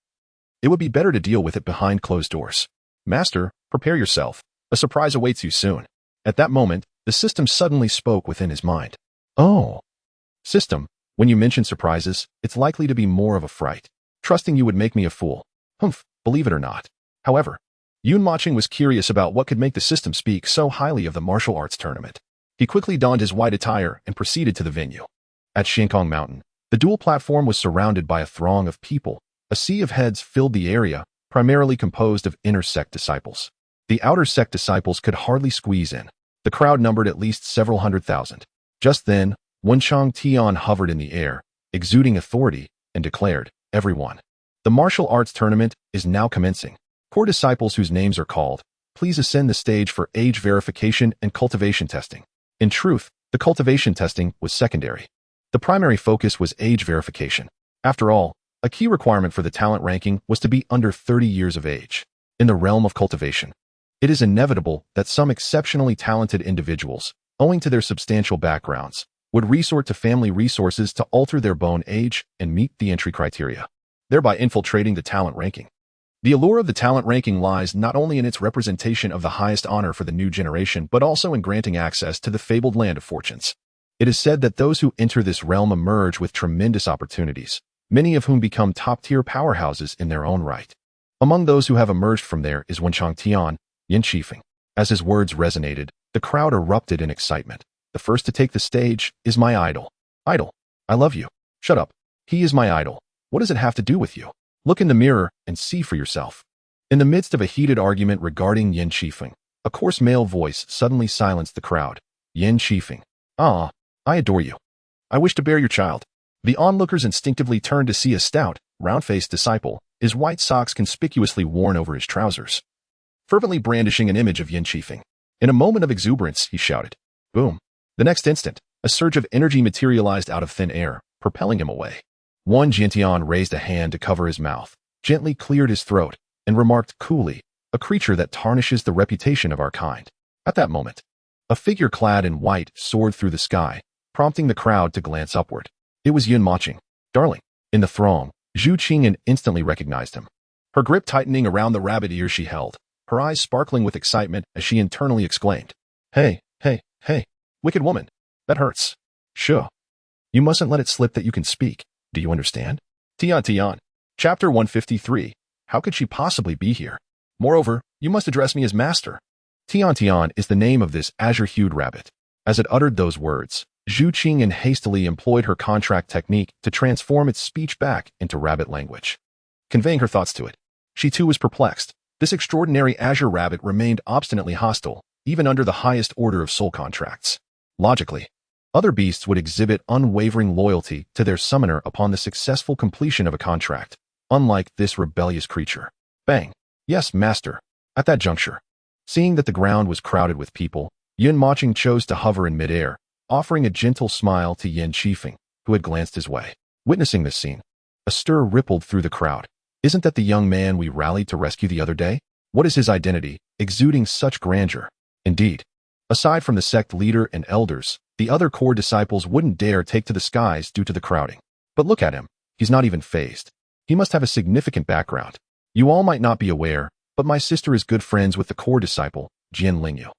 it would be better to deal with it behind closed doors. Master, prepare yourself. A surprise awaits you soon. At that moment, the system suddenly spoke within his mind. Oh. System, when you mention surprises, it's likely to be more of a fright. Trusting you would make me a fool. Believe it or not. However, Mochen was curious about what could make the system speak so highly of the martial arts tournament. He quickly donned his white attire and proceeded to the venue. At Shinkong Mountain, the dual platform was surrounded by a throng of people. A sea of heads filled the area, primarily composed of inner sect disciples. The outer sect disciples could hardly squeeze in. The crowd numbered at least several 100,000. Just then, Wenchang Tian hovered in the air, exuding authority, and declared, Everyone, the martial arts tournament is now commencing. Core disciples whose names are called, please ascend the stage for age verification and cultivation testing. In truth, the cultivation testing was secondary. The primary focus was age verification. After all, a key requirement for the talent ranking was to be under 30 years of age. In the realm of cultivation, it is inevitable that some exceptionally talented individuals, owing to their substantial backgrounds, would resort to family resources to alter their bone age and meet the entry criteria, thereby infiltrating the talent ranking. The allure of the talent ranking lies not only in its representation of the highest honor for the new generation, but also in granting access to the fabled land of fortunes. It is said that those who enter this realm emerge with tremendous opportunities, many of whom become top-tier powerhouses in their own right. Among those who have emerged from there is Wenchang Tian, Yin Qifeng. As his words resonated, the crowd erupted in excitement. The first to take the stage is my idol. Idol, I love you. Shut up. He is my idol. What does it have to do with you? Look in the mirror and see for yourself. In the midst of a heated argument regarding Yin Qifeng, a coarse male voice suddenly silenced the crowd. Yin Qifeng. I adore you. I wish to bear your child. The onlookers instinctively turned to see a stout, round-faced disciple, his white socks conspicuously worn over his trousers, fervently brandishing an image of Yin Qifeng. In a moment of exuberance, he shouted. Boom. The next instant, a surge of energy materialized out of thin air, propelling him away. One Jintian raised a hand to cover his mouth, gently cleared his throat, and remarked coolly, a creature that tarnishes the reputation of our kind. At that moment, a figure clad in white soared through the sky, prompting the crowd to glance upward. It was Yun Mochen. Darling. In the throng, Zhu Qingyan instantly recognized him. Her grip tightening around the rabbit ear she held, her eyes sparkling with excitement as she internally exclaimed, Hey, hey, hey, wicked woman. That hurts. Sure. You mustn't let it slip that you can speak. Do you understand? Tian Tian. Chapter 153. How could she possibly be here? Moreover, you must address me as master. Tian Tian is the name of this azure-hued rabbit. As it uttered those words, Zhu Qingyan hastily employed her contract technique to transform its speech back into rabbit language. Conveying her thoughts to it, she too was perplexed. This extraordinary azure rabbit remained obstinately hostile, even under the highest order of soul contracts. Logically, other beasts would exhibit unwavering loyalty to their summoner upon the successful completion of a contract, unlike this rebellious creature. Bang. Yes, master. At that juncture, seeing that the ground was crowded with people, Yun Mochen chose to hover in midair, offering a gentle smile to Yin Qifeng, who had glanced his way. Witnessing this scene, a stir rippled through the crowd. Isn't that the young man we rallied to rescue the other day? What is his identity, exuding such grandeur? Indeed, aside from the sect leader and elders, the other core disciples wouldn't dare take to the skies due to the crowding. But look at him. He's not even fazed. He must have a significant background. You all might not be aware, but my sister is good friends with the core disciple, Jian Lingyu.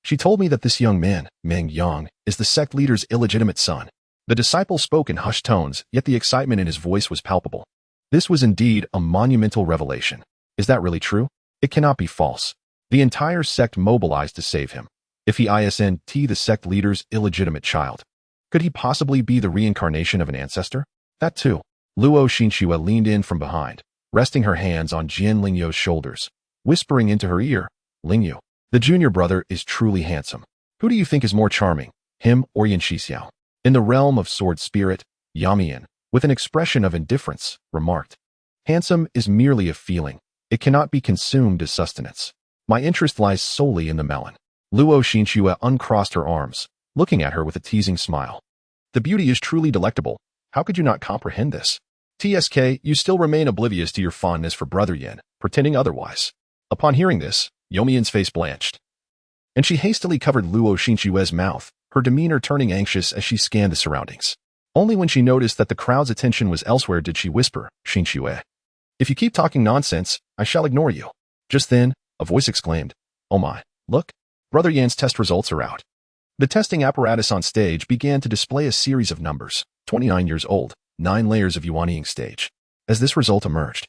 She told me that this young man, Meng Yang, is the sect leader's illegitimate son. The disciple spoke in hushed tones, yet the excitement in his voice was palpable. This was indeed a monumental revelation. Is that really true? It cannot be false. The entire sect mobilized to save him. If he isn't the sect leader's illegitimate child, could he possibly be the reincarnation of an ancestor? That too. Luo Xinxue leaned in from behind, resting her hands on Jian Lingyu's shoulders, whispering into her ear, Lingyu, the junior brother is truly handsome. Who do you think is more charming, him or Yin Shixiao? In the realm of sword spirit, Yamian, with an expression of indifference, remarked, Handsome is merely a feeling. It cannot be consumed as sustenance. My interest lies solely in the melon. Luo Xinxue uncrossed her arms, looking at her with a teasing smile. The beauty is truly delectable. How could you not comprehend this? TSK, you still remain oblivious to your fondness for Brother Yin, pretending otherwise. Upon hearing this, Yomian's face blanched, and she hastily covered Luo Xinxue's mouth, her demeanor turning anxious as she scanned the surroundings. Only when she noticed that the crowd's attention was elsewhere did she whisper, Xinxue, if you keep talking nonsense, I shall ignore you. Just then, a voice exclaimed, Oh my, look, Brother Yan's test results are out. The testing apparatus on stage began to display a series of numbers, 29 years old, 9 layers of yuanying stage. As this result emerged,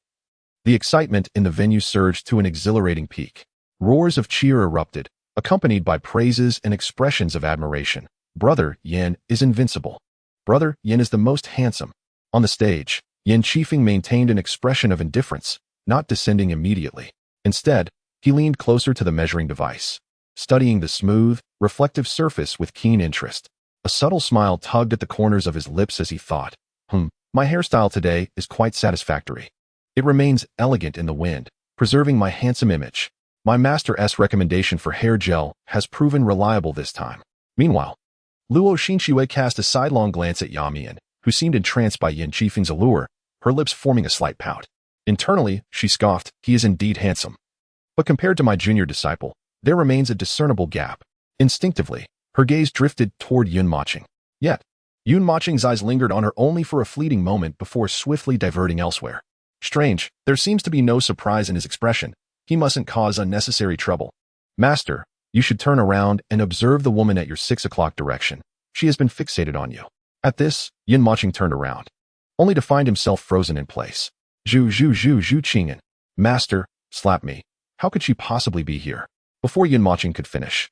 the excitement in the venue surged to an exhilarating peak. Roars of cheer erupted, accompanied by praises and expressions of admiration. Brother Yan is invincible. Brother Yan is the most handsome. On the stage, Yin Qifeng maintained an expression of indifference, not descending immediately. Instead, he leaned closer to the measuring device, studying the smooth, reflective surface with keen interest. A subtle smile tugged at the corners of his lips as he thought, my hairstyle today is quite satisfactory. It remains elegant in the wind, preserving my handsome image. My master's recommendation for hair gel has proven reliable this time. Meanwhile, Luo Xinxue cast a sidelong glance at Yamian, who seemed entranced by Yin Qifeng's allure, her lips forming a slight pout. Internally, she scoffed, he is indeed handsome. But compared to my junior disciple, there remains a discernible gap. Instinctively, her gaze drifted toward Yun Mochen. Yet, Yun Mochen's eyes lingered on her only for a fleeting moment before swiftly diverting elsewhere. Strange, there seems to be no surprise in his expression. He mustn't cause unnecessary trouble. Master, you should turn around and observe the woman at your 6 o'clock direction. She has been fixated on you. At this, Yun Mochen turned around, only to find himself frozen in place. Zhu Qingyan. Master, slap me. How could she possibly be here? Before Yun Mochen could finish,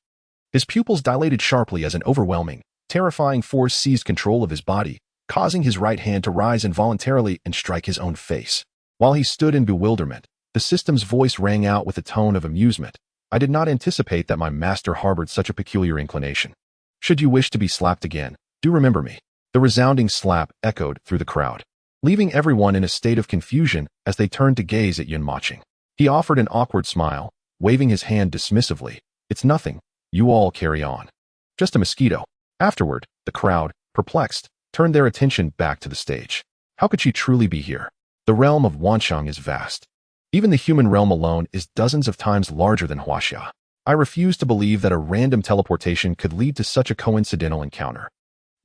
his pupils dilated sharply as an overwhelming, terrifying force seized control of his body, causing his right hand to rise involuntarily and strike his own face. While he stood in bewilderment, the system's voice rang out with a tone of amusement. I did not anticipate that my master harbored such a peculiar inclination. Should you wish to be slapped again, do remember me. The resounding slap echoed through the crowd, leaving everyone in a state of confusion as they turned to gaze at Yun Mochen. He offered an awkward smile, waving his hand dismissively. It's nothing. You all carry on. Just a mosquito. Afterward, the crowd, perplexed, turned their attention back to the stage. How could she truly be here? The realm of Wansheng is vast. Even the human realm alone is dozens of times larger than Huaxia. I refuse to believe that a random teleportation could lead to such a coincidental encounter.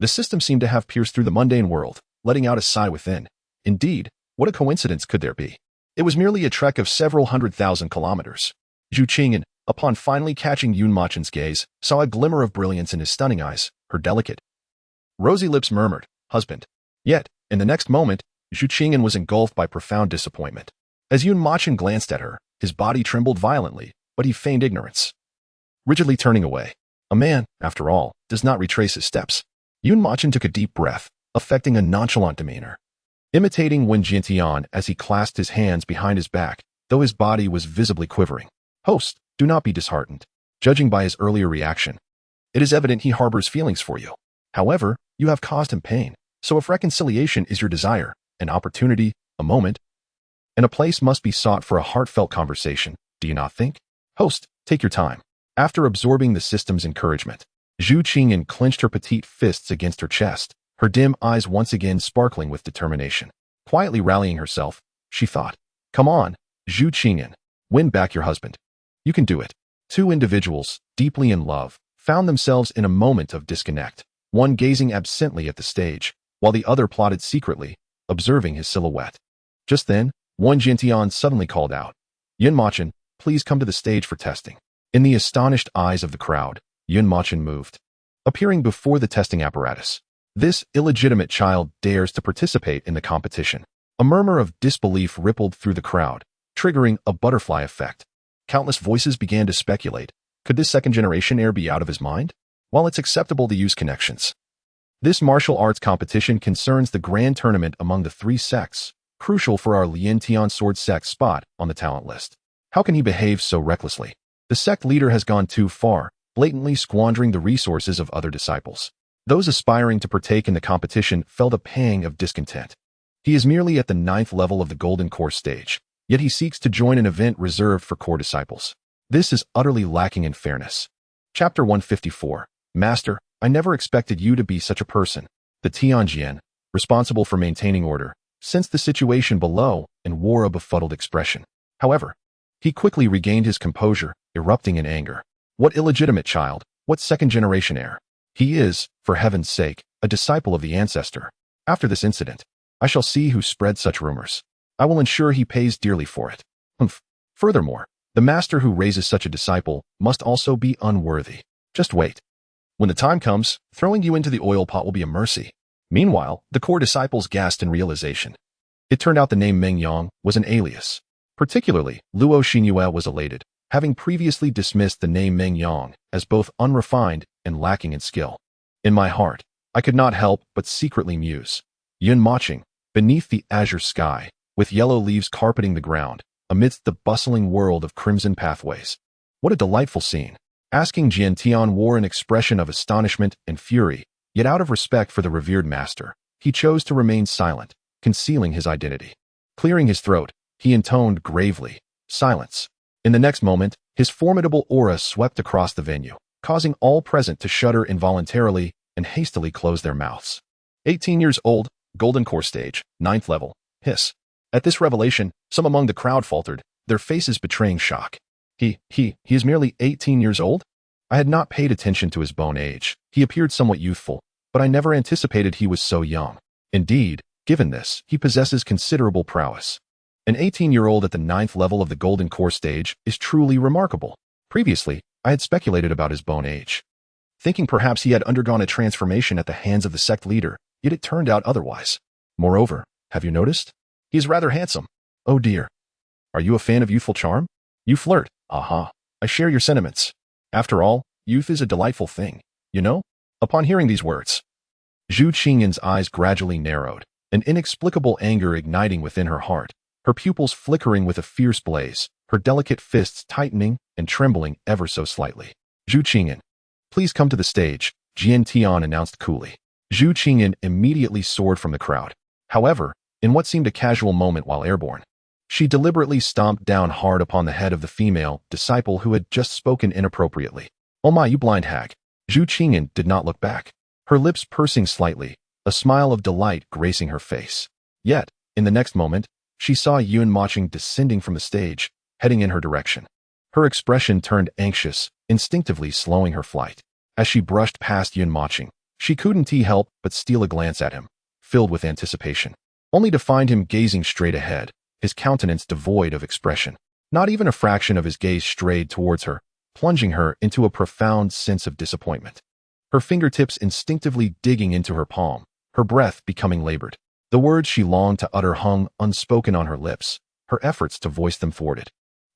The system seemed to have pierced through the mundane world, letting out a sigh within. Indeed, what a coincidence could there be? It was merely a trek of several 100,000 kilometers. Zhu Qingyan, upon finally catching Yun Mochen's gaze, saw a glimmer of brilliance in his stunning eyes. Her delicate, rosy lips murmured, "Husband." Yet, in the next moment, Zhu Qingyan was engulfed by profound disappointment. As Yun Mochen glanced at her, his body trembled violently, but he feigned ignorance, rigidly turning away. A man, after all, does not retrace his steps. Yun Mochen took a deep breath, affecting a nonchalant demeanor, imitating Wen Jintian as he clasped his hands behind his back, though his body was visibly quivering. "Host, do not be disheartened. Judging by his earlier reaction, it is evident he harbors feelings for you. However, you have caused him pain, so if reconciliation is your desire, an opportunity, a moment, and a place must be sought for a heartfelt conversation, do you not think? Host, take your time." After absorbing the system's encouragement, Zhu Qingyan clenched her petite fists against her chest, her dim eyes once again sparkling with determination. Quietly rallying herself, she thought, "Come on, Zhu Qingyan, win back your husband. You can do it." Two individuals, deeply in love, found themselves in a moment of disconnect, one gazing absently at the stage, while the other plotted secretly, observing his silhouette. Just then, Wen Jintian suddenly called out, "Yun Mochen, please come to the stage for testing." In the astonished eyes of the crowd, Yun Mochen moved, appearing before the testing apparatus. This illegitimate child dares to participate in the competition. A murmur of disbelief rippled through the crowd, triggering a butterfly effect. Countless voices began to speculate. Could this second-generation heir be out of his mind? While it's acceptable to use connections, this martial arts competition concerns the grand tournament among the three sects, crucial for our Lin Tian sword sect spot on the talent list. How can he behave so recklessly? The sect leader has gone too far, blatantly squandering the resources of other disciples. Those aspiring to partake in the competition felt a pang of discontent. He is merely at the 9th level of the Golden Core stage, yet he seeks to join an event reserved for core disciples. This is utterly lacking in fairness. Chapter 154. Master, I never expected you to be such a person. The Tianjian, responsible for maintaining order, sensed the situation below and wore a befuddled expression. However, he quickly regained his composure, erupting in anger. What illegitimate child? What second-generation heir? He is, for heaven's sake, a disciple of the ancestor. After this incident, I shall see who spread such rumors. I will ensure he pays dearly for it. Furthermore, the master who raises such a disciple must also be unworthy. Just wait. When the time comes, throwing you into the oil pot will be a mercy. Meanwhile, the core disciples gasped in realization. It turned out the name Meng Yang was an alias. Particularly, Luo Xinyue was elated, having previously dismissed the name Meng Yang as both unrefined and lacking in skill. In my heart, I could not help but secretly muse. Yun Mochen, beneath the azure sky, with yellow leaves carpeting the ground, amidst the bustling world of crimson pathways. What a delightful scene. Asking Jian Tian wore an expression of astonishment and fury, yet out of respect for the revered master, he chose to remain silent, concealing his identity. Clearing his throat, he intoned gravely, "Silence." In the next moment, his formidable aura swept across the venue, causing all present to shudder involuntarily and hastily close their mouths. 18 years old, Golden Core stage, 9th level, hiss. At this revelation, some among the crowd faltered, their faces betraying shock. He is merely 18 years old? I had not paid attention to his bone age. He appeared somewhat youthful, but I never anticipated he was so young. Indeed, given this, he possesses considerable prowess. An 18-year-old at the 9th level of the Golden Core stage is truly remarkable. Previously, I had speculated about his bone age, thinking perhaps he had undergone a transformation at the hands of the sect leader, yet it turned out otherwise. Moreover, have you noticed? He is rather handsome. Oh dear. Are you a fan of youthful charm? You flirt. Aha. I share your sentiments. After all, youth is a delightful thing, you know? Upon hearing these words, Zhu Qingyan's eyes gradually narrowed, an inexplicable anger igniting within her heart, her pupils flickering with a fierce blaze, her delicate fists tightening and trembling ever so slightly. Zhu Qingyan, please come to the stage, Jian Tian announced coolly. Zhu Qingyan immediately soared from the crowd. However, in what seemed a casual moment while airborne, she deliberately stomped down hard upon the head of the female disciple who had just spoken inappropriately. Oh my, you blind hag. Zhu Qingyan did not look back, her lips pursing slightly, a smile of delight gracing her face. Yet, in the next moment, she saw Yun Mochen descending from the stage, heading in her direction. Her expression turned anxious, instinctively slowing her flight. As she brushed past Yun Mochen, She couldn't help but steal a glance at him, filled with anticipation, only to find him gazing straight ahead, his countenance devoid of expression. Not even a fraction of his gaze strayed towards her, plunging her into a profound sense of disappointment. Her fingertips instinctively digging into her palm, her breath becoming labored. The words she longed to utter hung unspoken on her lips, her efforts to voice them thwarted.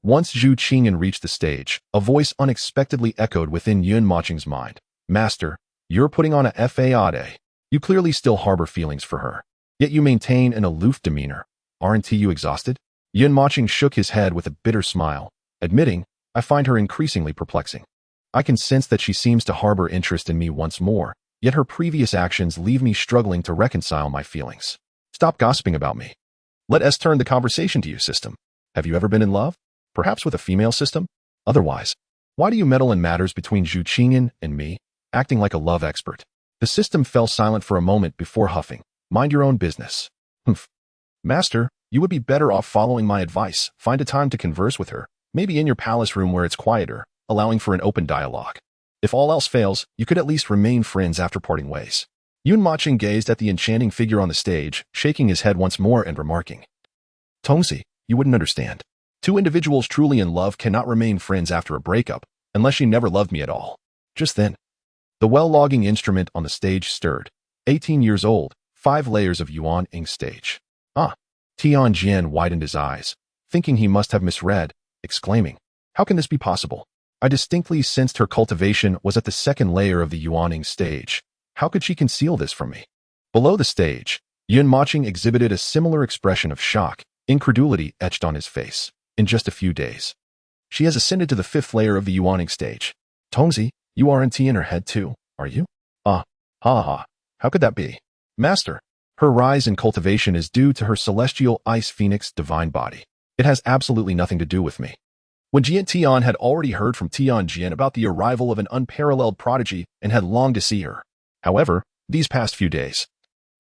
Once Zhu Qingyan reached the stage, a voice unexpectedly echoed within Yun Mocheng's mind. Master, you're putting on a facade. You clearly still harbor feelings for her. Yet you maintain an aloof demeanor. Aren't you exhausted? Yun Mocheng shook his head with a bitter smile, admitting, I find her increasingly perplexing. I can sense that she seems to harbor interest in me once more, yet her previous actions leave me struggling to reconcile my feelings. Stop gossiping about me. Let us turn the conversation to you, system. Have you ever been in love? Perhaps with a female system? Otherwise, why do you meddle in matters between Zhu Qingyan and me, acting like a love expert? The system fell silent for a moment before huffing. Mind your own business. Humph. Master, you would be better off following my advice. Find a time to converse with her, maybe in your palace room where it's quieter, allowing for an open dialogue. If all else fails, you could at least remain friends after parting ways. Yun Mocheng gazed at the enchanting figure on the stage, shaking his head once more and remarking, Tongzi, you wouldn't understand. Two individuals truly in love cannot remain friends after a breakup, unless she never loved me at all. Just then, the well-logging instrument on the stage stirred. 18 years old, 5 layers of yuan ink stage. Ah. Tianjian widened his eyes, thinking he must have misread, exclaiming, how can this be possible? I distinctly sensed her cultivation was at the second layer of the yuaning stage. How could she conceal this from me? Below the stage, Yun Mocheng exhibited a similar expression of shock, incredulity etched on his face. In just a few days, she has ascended to the 5th layer of the yuaning stage. Tongzi, you aren't in her head too, are you? Ah, ha ha, how could that be? Master, her rise in cultivation is due to her celestial ice phoenix divine body. It has absolutely nothing to do with me. When Jian Tian had already heard from Tianjian about the arrival of an unparalleled prodigy and had longed to see her. However, these past few days,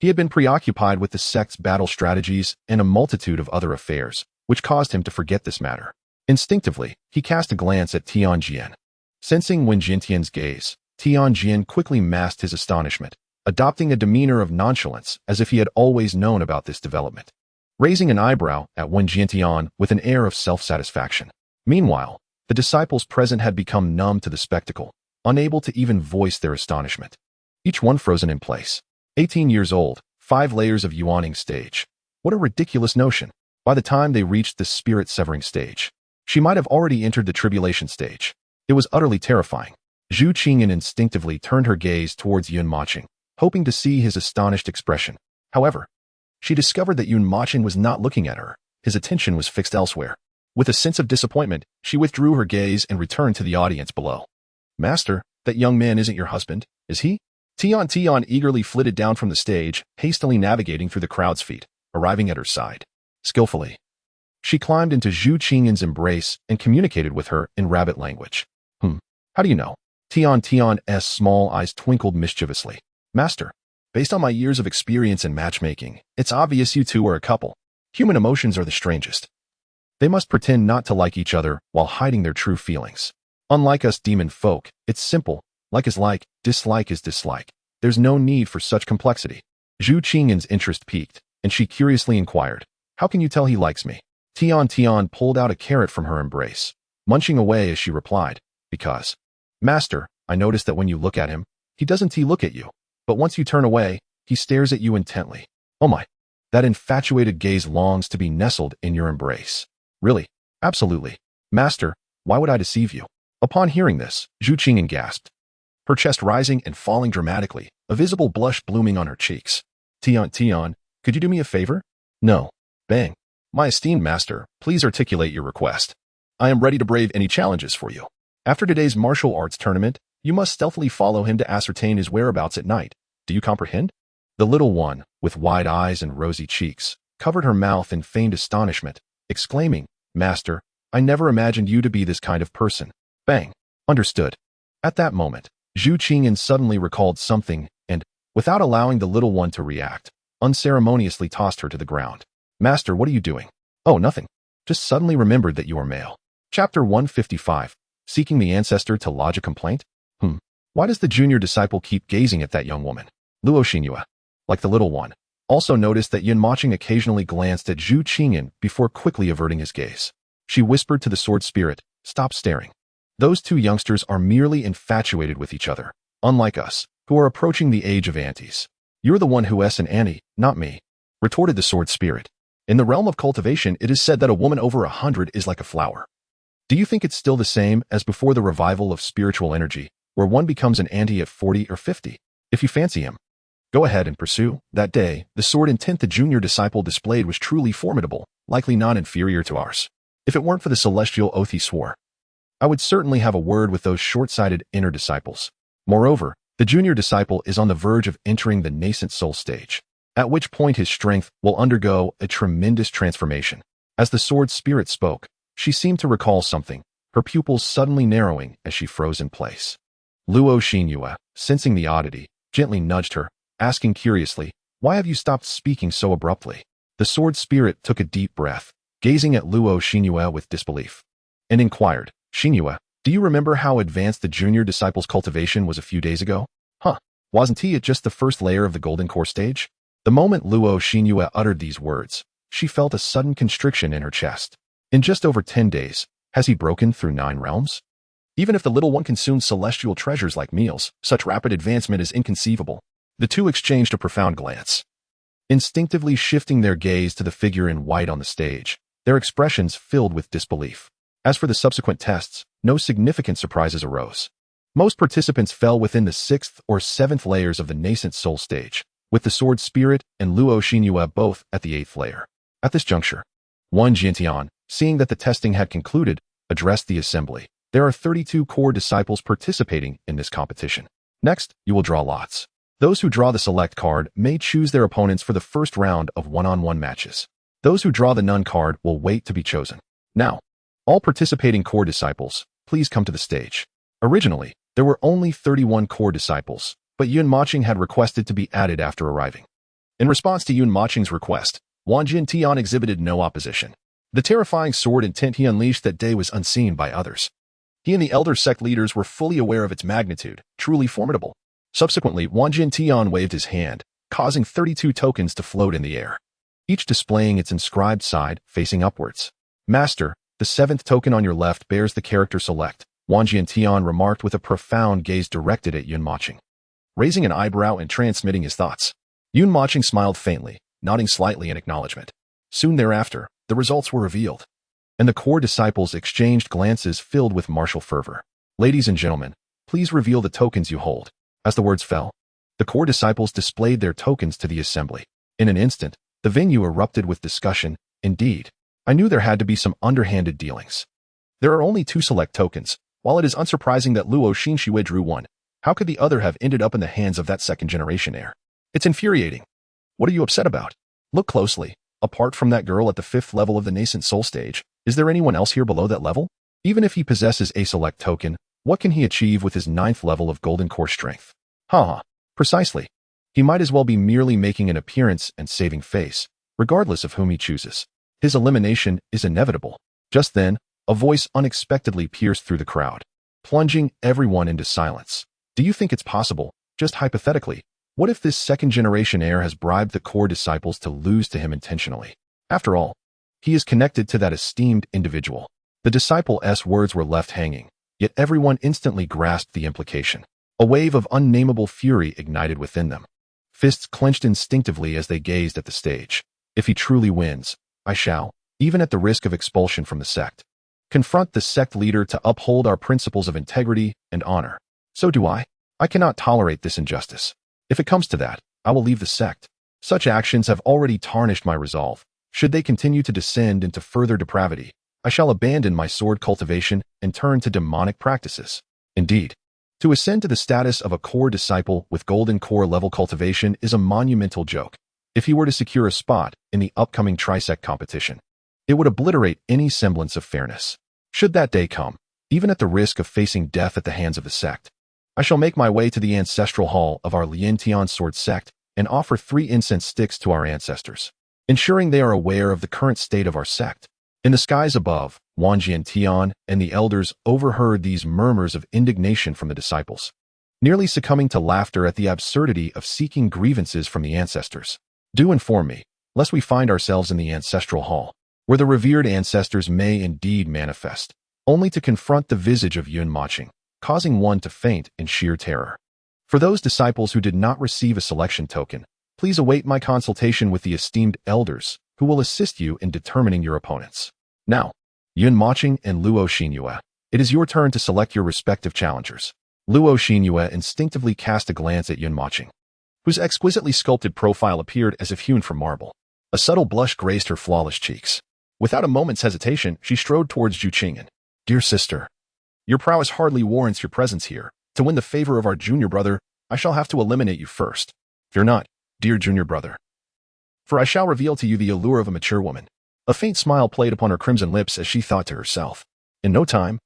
he had been preoccupied with the sect's battle strategies and a multitude of other affairs, which caused him to forget this matter. Instinctively, he cast a glance at Tianjian. Sensing Wen Jintian's gaze, Tianjian quickly masked his astonishment, adopting a demeanor of nonchalance as if he had always known about this development, raising an eyebrow at Wen Jintian with an air of self-satisfaction. Meanwhile, the disciples present had become numb to the spectacle, unable to even voice their astonishment. Each one frozen in place. 18 years old, 5 layers of yuaning stage. What a ridiculous notion. By the time they reached the spirit-severing stage, she might have already entered the tribulation stage. It was utterly terrifying. Zhu Qingyan instinctively turned her gaze towards Yun Mocheng, hoping to see his astonished expression. However, she discovered that Yun Mocheng was not looking at her. His attention was fixed elsewhere. With a sense of disappointment, she withdrew her gaze and returned to the audience below. Master, that young man isn't your husband, is he? Tian eagerly flitted down from the stage, hastily navigating through the crowd's feet, arriving at her side. Skillfully, she climbed into Zhu Qingyan's embrace and communicated with her in rabbit language. How do you know? Tian's small eyes twinkled mischievously. Master, based on my years of experience in matchmaking, it's obvious you two are a couple. Human emotions are the strangest. They must pretend not to like each other while hiding their true feelings. Unlike us demon folk, it's simple. Like is like, dislike is dislike. There's no need for such complexity. Zhu Qingyan's interest piqued, and she curiously inquired, how can you tell he likes me? Tian pulled out a carrot from her embrace, munching away as she replied, because, Master, I noticed that when you look at him, he doesn't look at you, but once you turn away, he stares at you intently. Oh my, that infatuated gaze longs to be nestled in your embrace. Really? Absolutely. Master, why would I deceive you? Upon hearing this, Zhu Qingyan gasped, her chest rising and falling dramatically, a visible blush blooming on her cheeks. Tian, could you do me a favor? No. Bang. My esteemed master, please articulate your request. I am ready to brave any challenges for you. After today's martial arts tournament, you must stealthily follow him to ascertain his whereabouts at night. Do you comprehend? The little one, with wide eyes and rosy cheeks, covered her mouth in feigned astonishment, exclaiming, Master, I never imagined you to be this kind of person. Bang. Understood. At that moment, Zhu Qingyan suddenly recalled something and, without allowing the little one to react, unceremoniously tossed her to the ground. Master, what are you doing? Oh, nothing. Just suddenly remembered that you are male. Chapter 155. Seeking the ancestor to lodge a complaint? Why does the junior disciple keep gazing at that young woman? Luo Xinhua, like the little one, also noticed that Yin Mocheng occasionally glanced at Zhu Qingyan before quickly averting his gaze. She whispered to the sword spirit, "Stop staring. Those two youngsters are merely infatuated with each other, unlike us, who are approaching the age of aunties. You're the one who is an auntie, not me," retorted the sword spirit. In the realm of cultivation, it is said that a woman over 100 is like a flower. Do you think it's still the same as before the revival of spiritual energy, where one becomes an auntie at 40 or 50? If you fancy him, go ahead and pursue. That day, the sword intent the junior disciple displayed was truly formidable, likely not inferior to ours. If it weren't for the celestial oath he swore, I would certainly have a word with those short-sighted inner disciples. Moreover, the junior disciple is on the verge of entering the nascent soul stage, at which point his strength will undergo a tremendous transformation. As the sword spirit spoke, she seemed to recall something, her pupils suddenly narrowing as she froze in place. Luo Xinhua, sensing the oddity, gently nudged her, asking curiously, "Why have you stopped speaking so abruptly?" The sword spirit took a deep breath, gazing at Luo Xinhua with disbelief, and inquired, "Xinhua, do you remember how advanced the junior disciple's cultivation was a few days ago?" "Huh, wasn't he at just the first layer of the golden core stage?" The moment Luo Xinhua uttered these words, she felt a sudden constriction in her chest. In just over 10 days, has he broken through 9 realms? Even if the little one consumes celestial treasures like meals, such rapid advancement is inconceivable. The two exchanged a profound glance, instinctively shifting their gaze to the figure in white on the stage, their expressions filled with disbelief. As for the subsequent tests, no significant surprises arose. Most participants fell within the 6th or 7th layers of the nascent soul stage, with the sword spirit and Luo Xinhua both at the 8th layer. At this juncture, Wan Jiantian, seeing that the testing had concluded, addressed the assembly. There are 32 core disciples participating in this competition. Next, you will draw lots. Those who draw the select card may choose their opponents for the first round of one-on-one matches. Those who draw the none card will wait to be chosen. Now, all participating core disciples, please come to the stage. Originally, there were only 31 core disciples, but Yun Mocheng had requested to be added after arriving. In response to Yun Mocheng's request, Wan Jintian exhibited no opposition. The terrifying sword intent he unleashed that day was unseen by others. He and the elder sect leaders were fully aware of its magnitude, truly formidable. Subsequently, Wan Jintian waved his hand, causing 32 tokens to float in the air, each displaying its inscribed side facing upwards. "Master, the 7th token on your left bears the character select," Wan Jintian remarked with a profound gaze directed at Yun Mocheng, raising an eyebrow and transmitting his thoughts. Yun Mocheng smiled faintly, nodding slightly in acknowledgement. Soon thereafter, the results were revealed, and the core disciples exchanged glances filled with martial fervor. "Ladies and gentlemen, please reveal the tokens you hold." As the words fell, the core disciples displayed their tokens to the assembly. In an instant, the venue erupted with discussion. Indeed, I knew there had to be some underhanded dealings. There are only 2 select tokens. While it is unsurprising that Luo Xinhua drew one, how could the other have ended up in the hands of that second-generation heir? It's infuriating. What are you upset about? Look closely. Apart from that girl at the 5th level of the nascent soul stage, is there anyone else here below that level? Even if he possesses a select token, what can he achieve with his 9th level of golden core strength? Precisely. He might as well be merely making an appearance and saving face, regardless of whom he chooses. His elimination is inevitable. Just then, a voice unexpectedly pierced through the crowd, plunging everyone into silence. Do you think it's possible, just hypothetically, what if this second-generation heir has bribed the core disciples to lose to him intentionally? After all, he is connected to that esteemed individual. The disciple's words were left hanging, yet everyone instantly grasped the implication. A wave of unnamable fury ignited within them. Fists clenched instinctively as they gazed at the stage. If he truly wins, I shall, even at the risk of expulsion from the sect, confront the sect leader to uphold our principles of integrity and honor. So do I. I cannot tolerate this injustice. If it comes to that, I will leave the sect. Such actions have already tarnished my resolve. Should they continue to descend into further depravity, I shall abandon my sword cultivation and turn to demonic practices. Indeed, to ascend to the status of a core disciple with golden core level cultivation is a monumental joke. If he were to secure a spot in the upcoming trisect competition, it would obliterate any semblance of fairness. Should that day come, even at the risk of facing death at the hands of the sect, I shall make my way to the ancestral hall of our Liantian sword sect and offer 3 incense sticks to our ancestors, ensuring they are aware of the current state of our sect. In the skies above, Wan Jiantian and the elders overheard these murmurs of indignation from the disciples. nearly succumbing to laughter at the absurdity of seeking grievances from the ancestors. Do inform me, lest we find ourselves in the ancestral hall, where the revered ancestors may indeed manifest, only to confront the visage of Yun Mochen, causing one to faint in sheer terror. For those disciples who did not receive a selection token, please await my consultation with the esteemed elders, who will assist you in determining your opponents. Now, Yun Mochen and Luo Xinyue, it is your turn to select your respective challengers. Luo Xinyue instinctively cast a glance at Yun Mochen, whose exquisitely sculpted profile appeared as if hewn from marble. A subtle blush graced her flawless cheeks. Without a moment's hesitation, she strode towards Zhu Qingyan. Dear sister, your prowess hardly warrants your presence here. To win the favor of our junior brother, I shall have to eliminate you first. Fear not, dear junior brother, for I shall reveal to you the allure of a mature woman. A faint smile played upon her crimson lips as she thought to herself. In no time,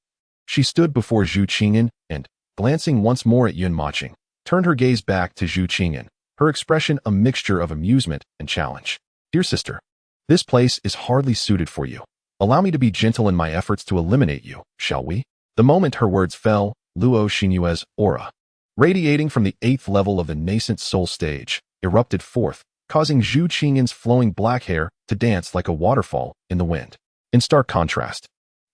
she stood before Zhu Qingyan and, glancing once more at Yun Mochen, turned her gaze back to Zhu Qingyan, her expression a mixture of amusement and challenge. Dear sister, this place is hardly suited for you. Allow me to be gentle in my efforts to eliminate you, shall we? The moment her words fell, Luo Xinyue's aura, radiating from the 8th level of the nascent soul stage, erupted forth, causing Zhu Qingyan's flowing black hair to dance like a waterfall in the wind. In stark contrast,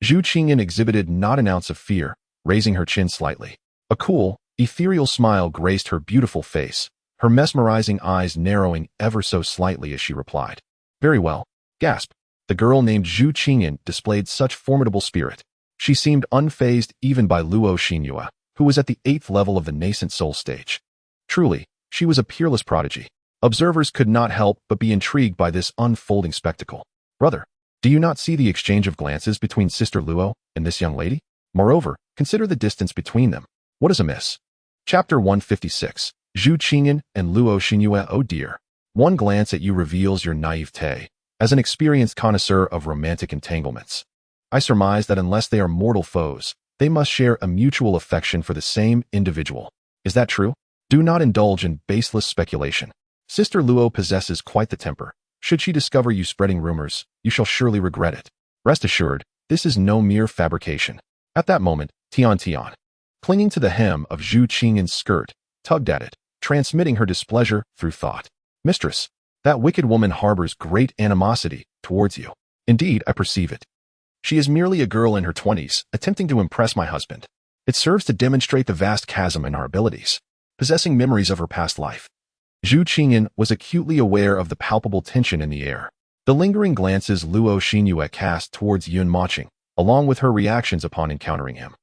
Zhu Qingyan exhibited not an ounce of fear, raising her chin slightly. A cool, ethereal smile graced her beautiful face, her mesmerizing eyes narrowing ever so slightly as she replied. Very well. Gasp. The girl named Zhu Qingyan displayed such formidable spirit. She seemed unfazed even by Luo Xinyue, who was at the 8th level of the nascent soul stage. Truly, she was a peerless prodigy. Observers could not help but be intrigued by this unfolding spectacle. Brother, do you not see the exchange of glances between Sister Luo and this young lady? Moreover, consider the distance between them. What is amiss? Chapter 156. Zhu Qingyan and Luo Xinyue. Oh dear. One glance at you reveals your naivete. As an experienced connoisseur of romantic entanglements, I surmise that unless they are mortal foes, they must share a mutual affection for the same individual. Is that true? Do not indulge in baseless speculation. Sister Luo possesses quite the temper. Should she discover you spreading rumors, you shall surely regret it. Rest assured, this is no mere fabrication. At that moment, Tian, clinging to the hem of Zhu Qingyan's skirt, tugged at it, transmitting her displeasure through thought. Mistress, that wicked woman harbors great animosity towards you. Indeed, I perceive it. She is merely a girl in her 20s, attempting to impress my husband. It serves to demonstrate the vast chasm in our abilities, possessing memories of her past life. Zhu Qingyan was acutely aware of the palpable tension in the air. The lingering glances Luo Xinyue cast towards Yun Mochen, along with her reactions upon encountering him,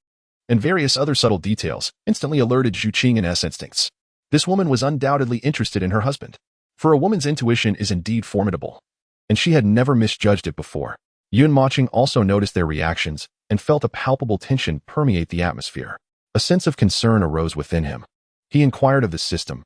and various other subtle details, instantly alerted Zhu Qingyan's instincts. This woman was undoubtedly interested in her husband. For a woman's intuition is indeed formidable, and she had never misjudged it before. Yun Mochen also noticed their reactions and felt a palpable tension permeate the atmosphere. A sense of concern arose within him. He inquired of the system,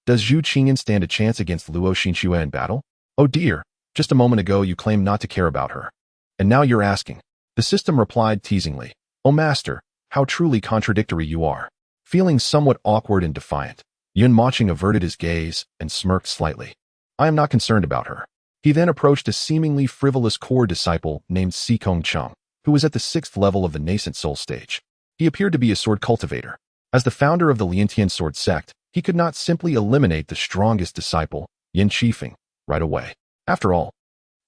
does Zhu Qingyan stand a chance against Luo Xinyue in battle? Oh dear, just a moment ago you claimed not to care about her. And now you're asking. The system replied teasingly. Oh master, how truly contradictory you are. Feeling somewhat awkward and defiant, Yun Mochen averted his gaze and smirked slightly. I am not concerned about her. He then approached a seemingly frivolous core disciple named Sikong Cheng, who was at the 6th level of the nascent soul stage. He appeared to be a sword cultivator. As the founder of the Liantian sword sect, he could not simply eliminate the strongest disciple, Yin Qifeng, right away. After all,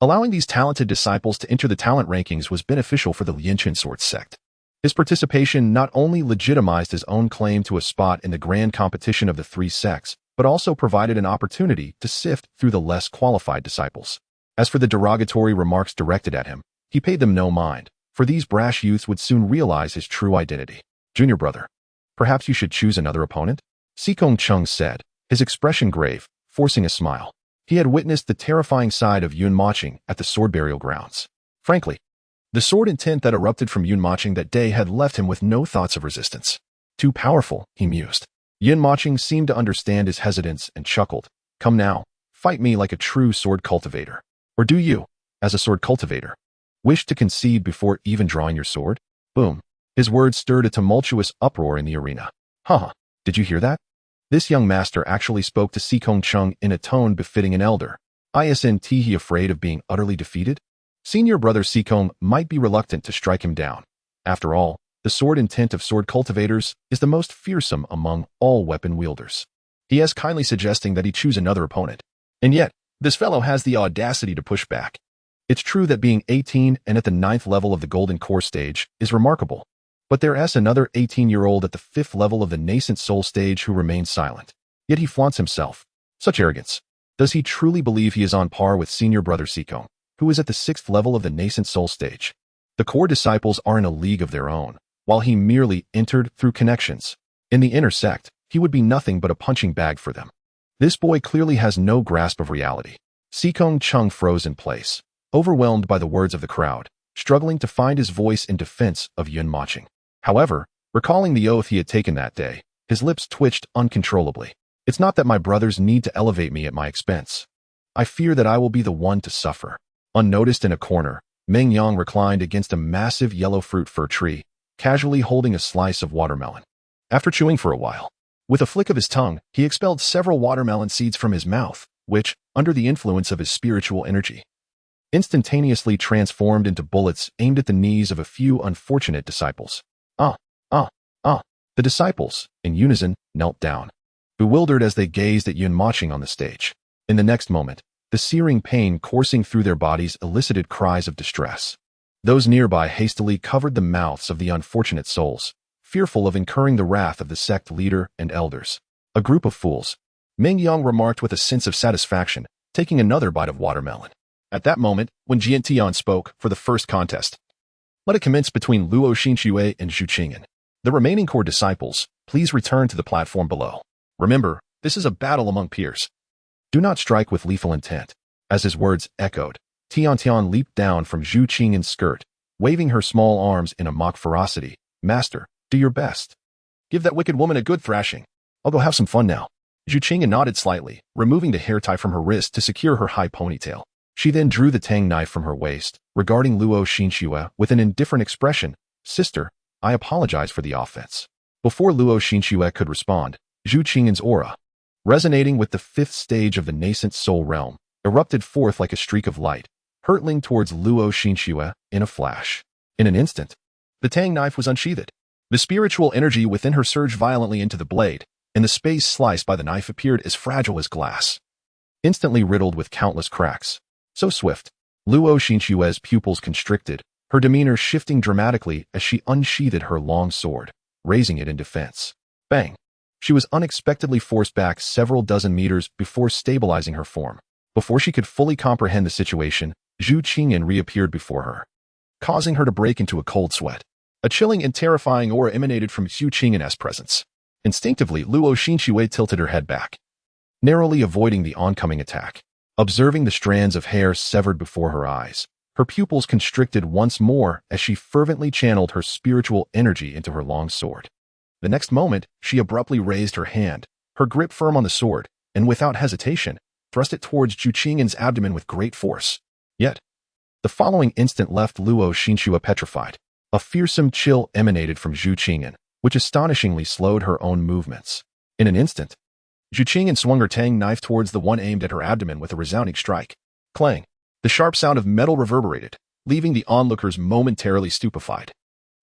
allowing these talented disciples to enter the talent rankings was beneficial for the Liantian sword sect. His participation not only legitimized his own claim to a spot in the grand competition of the 3 sects, but also provided an opportunity to sift through the less qualified disciples. As for the derogatory remarks directed at him, he paid them no mind, for these brash youths would soon realize his true identity. Junior brother, perhaps you should choose another opponent? Sikong Cheng said, his expression grave, forcing a smile. He had witnessed the terrifying side of Yun Mochen at the sword burial grounds. Frankly, the sword intent that erupted from Yun Mochen that day had left him with no thoughts of resistance. Too powerful, he mused. Yun Mochen seemed to understand his hesitance and chuckled. Come now, fight me like a true sword cultivator. Or do you, as a sword cultivator, wish to concede before even drawing your sword? Boom. His words stirred a tumultuous uproar in the arena. Haha, did you hear that? This young master actually spoke to Sikong Cheng in a tone befitting an elder. Isn't he afraid of being utterly defeated? Senior brother Sikong might be reluctant to strike him down. After all, The sword intent of sword cultivators is the most fearsome among all weapon wielders. He is kindly suggesting that he choose another opponent. And yet, this fellow has the audacity to push back. It's true that being 18 and at the 9th level of the Golden Core stage is remarkable, but there is another 18-year-old at the 5th level of the Nascent Soul stage who remains silent. Yet he flaunts himself. Such arrogance. Does he truly believe he is on par with senior brother Seiko, who is at the 6th level of the Nascent Soul stage? The core disciples are in a league of their own, while he merely entered through connections. In the inner sect, he would be nothing but a punching bag for them. This boy clearly has no grasp of reality. Seikong Chung froze in place, overwhelmed by the words of the crowd, struggling to find his voice in defense of Yun Mochen. However, recalling the oath he had taken that day, his lips twitched uncontrollably. It's not that my brothers need to elevate me at my expense. I fear that I will be the one to suffer. Unnoticed in a corner, Meng Yang reclined against a massive yellow fruit fir tree, casually holding a slice of watermelon. After chewing for a while, with a flick of his tongue, he expelled several watermelon seeds from his mouth, which, under the influence of his spiritual energy, instantaneously transformed into bullets aimed at the knees of a few unfortunate disciples. The disciples, in unison, knelt down, bewildered as they gazed at Yun Mochen on the stage. In the next moment, the searing pain coursing through their bodies elicited cries of distress. Those nearby hastily covered the mouths of the unfortunate souls, fearful of incurring the wrath of the sect leader and elders. A group of fools, Meng Yang remarked with a sense of satisfaction, taking another bite of watermelon. At that moment, when Jian Tian spoke for the first contest, let it commence between Luo Xinxue and Zhu Qingyan. The remaining core disciples, please return to the platform below. Remember, this is a battle among peers. Do not strike with lethal intent. As his words echoed, Tian Tian leaped down from Zhu Qingyan's skirt, waving her small arms in a mock ferocity. Master, do your best. Give that wicked woman a good thrashing. I'll go have some fun now. Zhu Qingyan nodded slightly, removing the hair tie from her wrist to secure her high ponytail. She then drew the tang knife from her waist, regarding Luo Xinxue with an indifferent expression. Sister, I apologize for the offense. Before Luo Xinxue could respond, Zhu Qingyan's aura, resonating with the 5th stage of the nascent soul realm, erupted forth like a streak of light, hurtling towards Luo Xinxue in a flash. In an instant, the tang knife was unsheathed. The spiritual energy within her surged violently into the blade, and the space sliced by the knife appeared as fragile as glass, instantly riddled with countless cracks. So swift, Luo Xinxue's pupils constricted, her demeanor shifting dramatically as she unsheathed her long sword, raising it in defense. Bang! She was unexpectedly forced back several dozen meters before stabilizing her form. Before she could fully comprehend the situation, Zhu Qingyan reappeared before her, causing her to break into a cold sweat. A chilling and terrifying aura emanated from Zhu Qingyan's presence. Instinctively, Luo Xinxue tilted her head back, narrowly avoiding the oncoming attack. Observing the strands of hair severed before her eyes, her pupils constricted once more as she fervently channeled her spiritual energy into her long sword. The next moment, she abruptly raised her hand, her grip firm on the sword, and without hesitation, thrust it towards Zhu Qingyan's abdomen with great force. Yet, the following instant left Luo Xinxue petrified. A fearsome chill emanated from Zhu Qingyan, which astonishingly slowed her own movements. In an instant, Zhu Qingyan swung her tang knife towards the one aimed at her abdomen with a resounding strike. Clang! The sharp sound of metal reverberated, leaving the onlookers momentarily stupefied.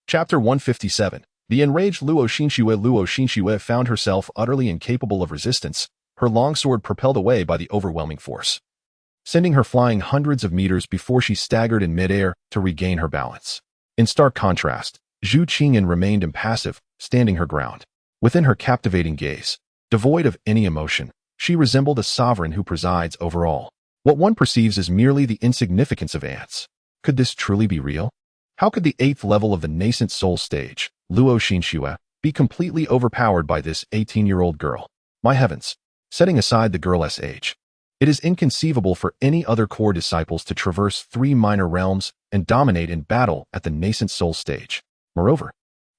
Chapter 157. The enraged Luo Xinxue found herself utterly incapable of resistance, her longsword propelled away by the overwhelming force, sending her flying hundreds of meters before she staggered in midair to regain her balance. In stark contrast, Zhu Qingyan remained impassive, standing her ground. Within her captivating gaze, devoid of any emotion, she resembled a sovereign who presides over all. What one perceives as merely the insignificance of ants. Could this truly be real? How could the 8th level of the nascent soul stage, Luo Xinxue, be completely overpowered by this 18-year-old girl? My heavens! Setting aside the girl's age, it is inconceivable for any other core disciples to traverse 3 minor realms and dominate in battle at the nascent soul stage. Moreover,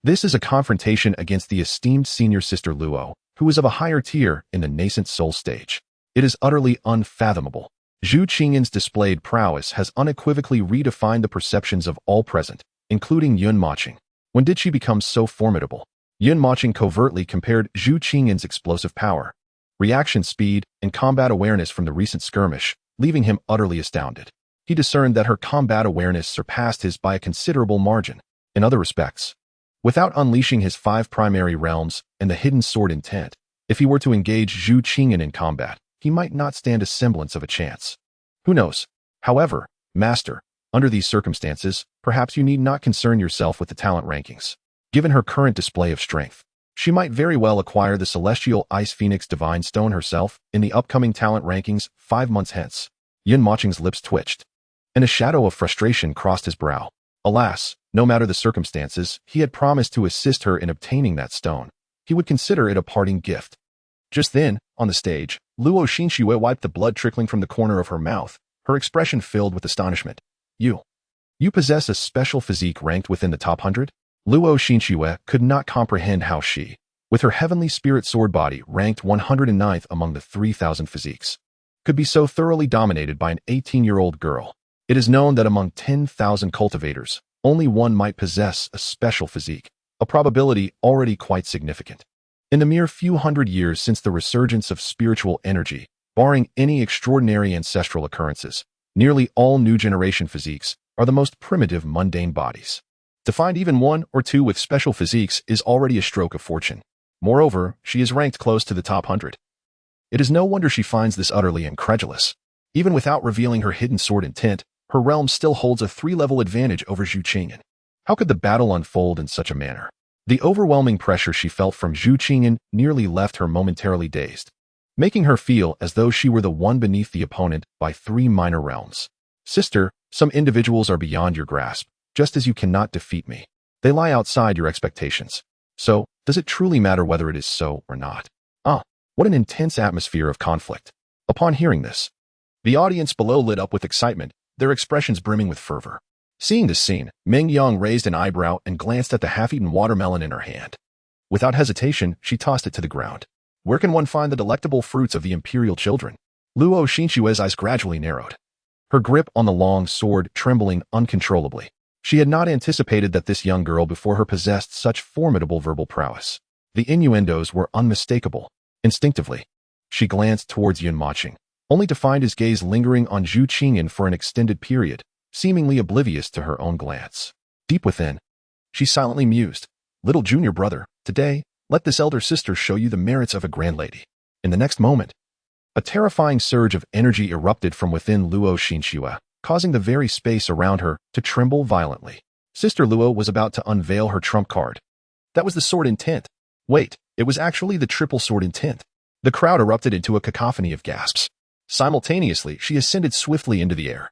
this is a confrontation against the esteemed senior sister Luo, who is of a higher tier in the nascent soul stage. It is utterly unfathomable. Zhu Qingyan's displayed prowess has unequivocally redefined the perceptions of all present, including Yun Mochen. When did she become so formidable? Yun Mochen covertly compared Zhu Qingyan's explosive power, reaction speed, and combat awareness from the recent skirmish, leaving him utterly astounded. He discerned that her combat awareness surpassed his by a considerable margin. In other respects, Without unleashing his 5 primary realms and the hidden sword intent, if he were to engage Zhu Qingyan in combat, he might not stand a semblance of a chance. Who knows? However, Master, under these circumstances, perhaps you need not concern yourself with the talent rankings. Given her current display of strength, she might very well acquire the Celestial Ice Phoenix Divine Stone herself in the upcoming talent rankings 5 months hence. Yin Mocheng's lips twitched, and a shadow of frustration crossed his brow. Alas, no matter the circumstances, he had promised to assist her in obtaining that stone. He would consider it a parting gift. Just then, on the stage, Luo Xinxue wiped the blood trickling from the corner of her mouth, her expression filled with astonishment. You possess a special physique ranked within the top 100? Luo Xinxue could not comprehend how she, with her heavenly spirit sword body ranked 109th among the 3,000 physiques, could be so thoroughly dominated by an 18-year-old girl. It is known that among 10,000 cultivators, only one might possess a special physique, a probability already quite significant. In the mere few hundred years since the resurgence of spiritual energy, barring any extraordinary ancestral occurrences, nearly all new generation physiques are the most primitive mundane bodies. To find even one or two with special physiques is already a stroke of fortune. Moreover, she is ranked close to the top 100. It is no wonder she finds this utterly incredulous. Even without revealing her hidden sword intent, her realm still holds a 3-level advantage over Zhu Qingyan. How could the battle unfold in such a manner? The overwhelming pressure she felt from Zhu Qingyan nearly left her momentarily dazed, making her feel as though she were the one beneath the opponent by 3 minor realms. Sister, some individuals are beyond your grasp, just as you cannot defeat me. They lie outside your expectations. So, does it truly matter whether it is so or not? What an intense atmosphere of conflict. Upon hearing this, the audience below lit up with excitement, their expressions brimming with fervor. Seeing this scene, Meng Yang raised an eyebrow and glanced at the half-eaten watermelon in her hand. Without hesitation, she tossed it to the ground. Where can one find the delectable fruits of the imperial children? Luo Xinxue's eyes gradually narrowed, her grip on the long sword trembling uncontrollably. She had not anticipated that this young girl before her possessed such formidable verbal prowess. The innuendos were unmistakable. Instinctively, she glanced towards Yin Mocheng, only to find his gaze lingering on Zhu Qingyan for an extended period, seemingly oblivious to her own glance. Deep within, she silently mused, "Little junior brother, today, let this elder sister show you the merits of a grand lady." In the next moment, a terrifying surge of energy erupted from within Luo Xinxue, causing the very space around her to tremble violently. Sister Luo was about to unveil her trump card. That was the sword intent. Wait, it was actually the triple sword intent. The crowd erupted into a cacophony of gasps. Simultaneously, she ascended swiftly into the air,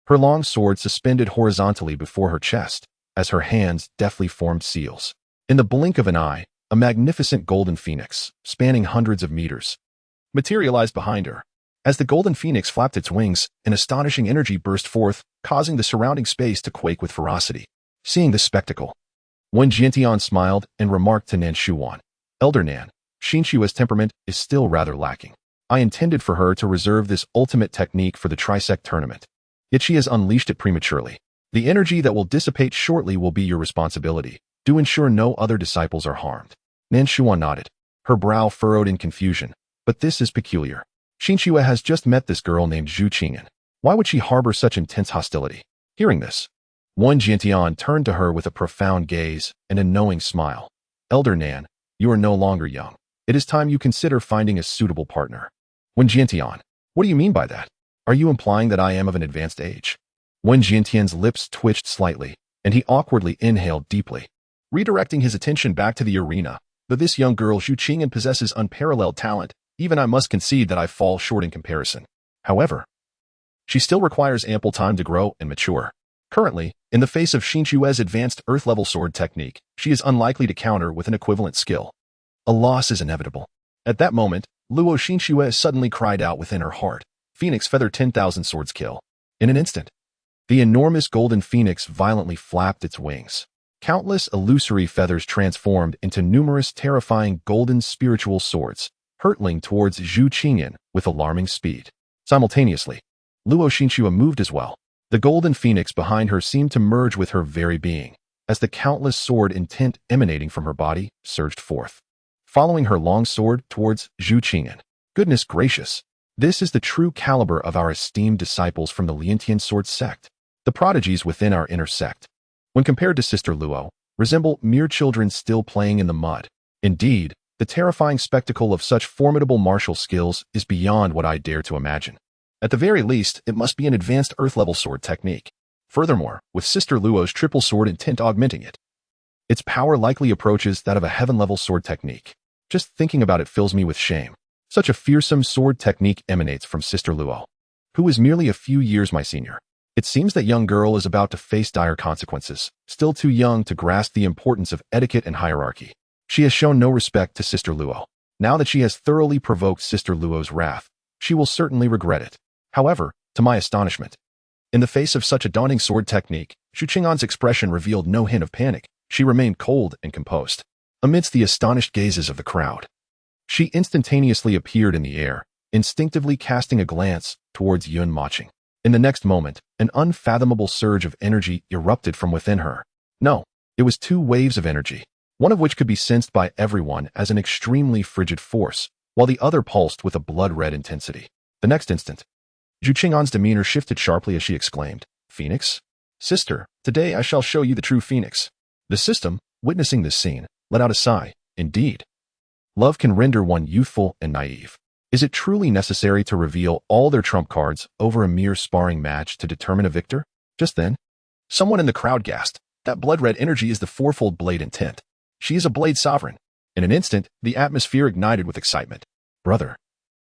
her long sword suspended horizontally before her chest, as her hands deftly formed seals. In the blink of an eye, a magnificent golden phoenix, spanning hundreds of meters, materialized behind her. As the golden phoenix flapped its wings, an astonishing energy burst forth, causing the surrounding space to quake with ferocity. Seeing this spectacle, Wen Jiantian smiled and remarked to Nan Shuwan, "Elder Nan, Xinxue's temperament is still rather lacking. I intended for her to reserve this ultimate technique for the Trisect tournament. Yet she has unleashed it prematurely. The energy that will dissipate shortly will be your responsibility. Do ensure no other disciples are harmed." Nan Shuwan nodded, her brow furrowed in confusion. But this is peculiar. Xinxue has just met this girl named Zhu Qingyan. Why would she harbor such intense hostility? Hearing this, Wen Jiantian turned to her with a profound gaze and a knowing smile. "Elder Nan, you are no longer young. It is time you consider finding a suitable partner." Wen Jiantian, what do you mean by that? Are you implying that I am of an advanced age? Wen Jiantian's lips twitched slightly, and he awkwardly inhaled deeply, redirecting his attention back to the arena. Though this young girl Zhu Qingyan possesses unparalleled talent, even I must concede that I fall short in comparison. However, she still requires ample time to grow and mature. Currently, in the face of Xinxue's advanced earth-level sword technique, she is unlikely to counter with an equivalent skill. A loss is inevitable. At that moment, Luo Xinxue suddenly cried out within her heart, "Phoenix feather 10,000 swords kill." In an instant, the enormous golden phoenix violently flapped its wings. Countless illusory feathers transformed into numerous terrifying golden spiritual swords, hurtling towards Zhu Qingyan with alarming speed. Simultaneously, Luo Xinxue moved as well. The golden phoenix behind her seemed to merge with her very being, as the countless sword intent emanating from her body surged forth, following her long sword towards Zhu Qingyan. Goodness gracious! This is the true caliber of our esteemed disciples from the Liantian sword sect, the prodigies within our inner sect. When compared to Sister Luo, resemble mere children still playing in the mud. Indeed, the terrifying spectacle of such formidable martial skills is beyond what I dare to imagine. At the very least, it must be an advanced earth-level sword technique. Furthermore, with Sister Luo's triple sword intent augmenting it, its power likely approaches that of a heaven-level sword technique. Just thinking about it fills me with shame. Such a fearsome sword technique emanates from Sister Luo, who is merely a few years my senior. It seems that young girl is about to face dire consequences, still too young to grasp the importance of etiquette and hierarchy. She has shown no respect to Sister Luo. Now that she has thoroughly provoked Sister Luo's wrath, she will certainly regret it. However, to my astonishment, in the face of such a daunting sword technique, Zhu Qing'an's expression revealed no hint of panic. She remained cold and composed. Amidst the astonished gazes of the crowd, she instantaneously appeared in the air, instinctively casting a glance towards Yun Mochen. In the next moment, an unfathomable surge of energy erupted from within her. No, it was two waves of energy, one of which could be sensed by everyone as an extremely frigid force, while the other pulsed with a blood-red intensity. The next instant, Zhu Qing'an's demeanor shifted sharply as she exclaimed, "Phoenix? Sister, today I shall show you the true Phoenix." The system, witnessing this scene, let out a sigh. Indeed, love can render one youthful and naive. Is it truly necessary to reveal all their trump cards over a mere sparring match to determine a victor? Just then, someone in the crowd gasped, "That blood-red energy is the fourfold blade intent. She is a blade sovereign." In an instant, the atmosphere ignited with excitement. "Brother,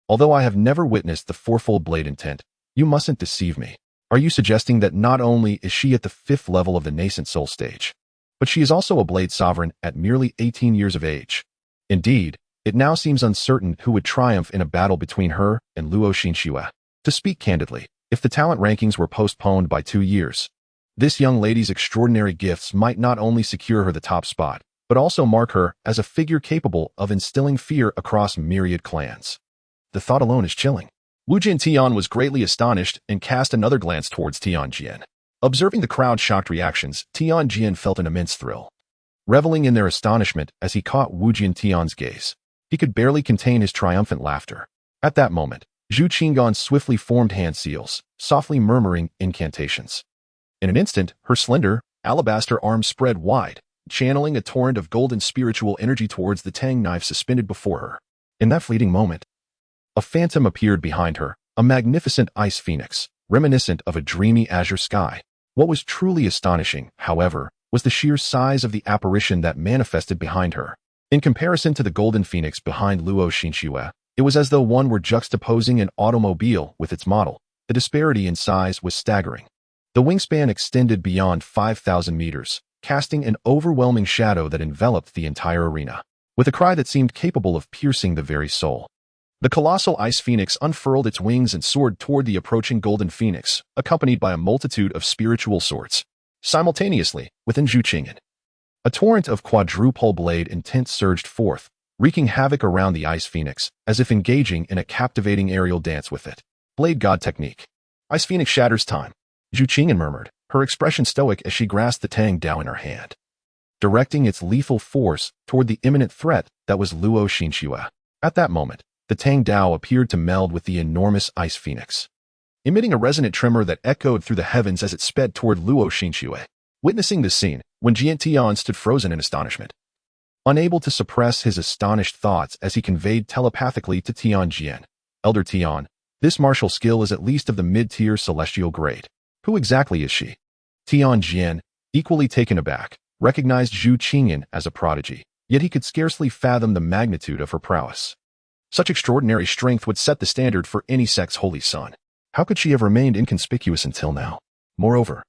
although I have never witnessed the fourfold blade intent, you mustn't deceive me. Are you suggesting that not only is she at the 5th level of the nascent soul stage, but she is also a blade sovereign at merely 18 years of age? Indeed, it now seems uncertain who would triumph in a battle between her and Luo Xinxue. To speak candidly, if the talent rankings were postponed by 2 years, this young lady's extraordinary gifts might not only secure her the top spot, but also mark her as a figure capable of instilling fear across myriad clans. The thought alone is chilling." Wu Jintian was greatly astonished and cast another glance towards Tianjian. Observing the crowd's shocked reactions, Tianjian felt an immense thrill. Reveling in their astonishment as he caught Wu Jintian's gaze, he could barely contain his triumphant laughter. At that moment, Zhu Qing'an swiftly formed hand seals, softly murmuring incantations. In an instant, her slender, alabaster arms spread wide, channeling a torrent of golden spiritual energy towards the tang knife suspended before her. In that fleeting moment, a phantom appeared behind her, a magnificent ice phoenix, reminiscent of a dreamy azure sky. What was truly astonishing, however, was the sheer size of the apparition that manifested behind her. In comparison to the golden phoenix behind Luo Xinxue, it was as though one were juxtaposing an automobile with its model. The disparity in size was staggering. The wingspan extended beyond 5,000 meters, casting an overwhelming shadow that enveloped the entire arena. With a cry that seemed capable of piercing the very soul, the colossal ice phoenix unfurled its wings and soared toward the approaching golden phoenix, accompanied by a multitude of spiritual swords. Simultaneously, within Zhu Qing'an, a torrent of quadruple blade intent surged forth, wreaking havoc around the ice phoenix, as if engaging in a captivating aerial dance with it. Blade God technique. Ice phoenix shatters time, Zhu Qing'an murmured, her expression stoic as she grasped the Tang Dao in her hand, directing its lethal force toward the imminent threat that was Luo Xinxue. At that moment, the Tang Dao appeared to meld with the enormous ice phoenix, emitting a resonant tremor that echoed through the heavens as it sped toward Luo Xinxue. Witnessing this scene, Wen Jiantian stood frozen in astonishment, unable to suppress his astonished thoughts as he conveyed telepathically to Tianjian, "Elder Tian, this martial skill is at least of the mid-tier celestial grade. Who exactly is she?" Tianjian, equally taken aback, recognized Zhu Qing'an as a prodigy, yet he could scarcely fathom the magnitude of her prowess. Such extraordinary strength would set the standard for any sect's holy son. How could she have remained inconspicuous until now? Moreover,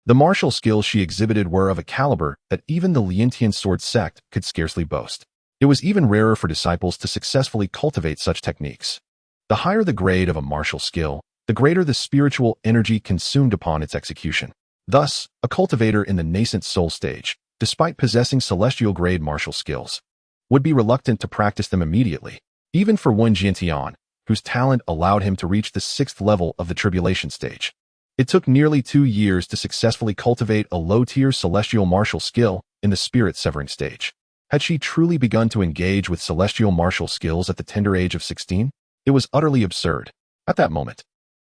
the martial skills she exhibited were of a caliber that even the Liantian sword sect could scarcely boast. It was even rarer for disciples to successfully cultivate such techniques. The higher the grade of a martial skill, the greater the spiritual energy consumed upon its execution. Thus, a cultivator in the nascent soul stage, despite possessing celestial-grade martial skills, would be reluctant to practice them immediately, even for Wen Jiantian, whose talent allowed him to reach the 6th level of the tribulation stage. It took nearly 2 years to successfully cultivate a low-tier celestial martial skill in the spirit-severing stage. Had she truly begun to engage with celestial martial skills at the tender age of 16? It was utterly absurd. At that moment,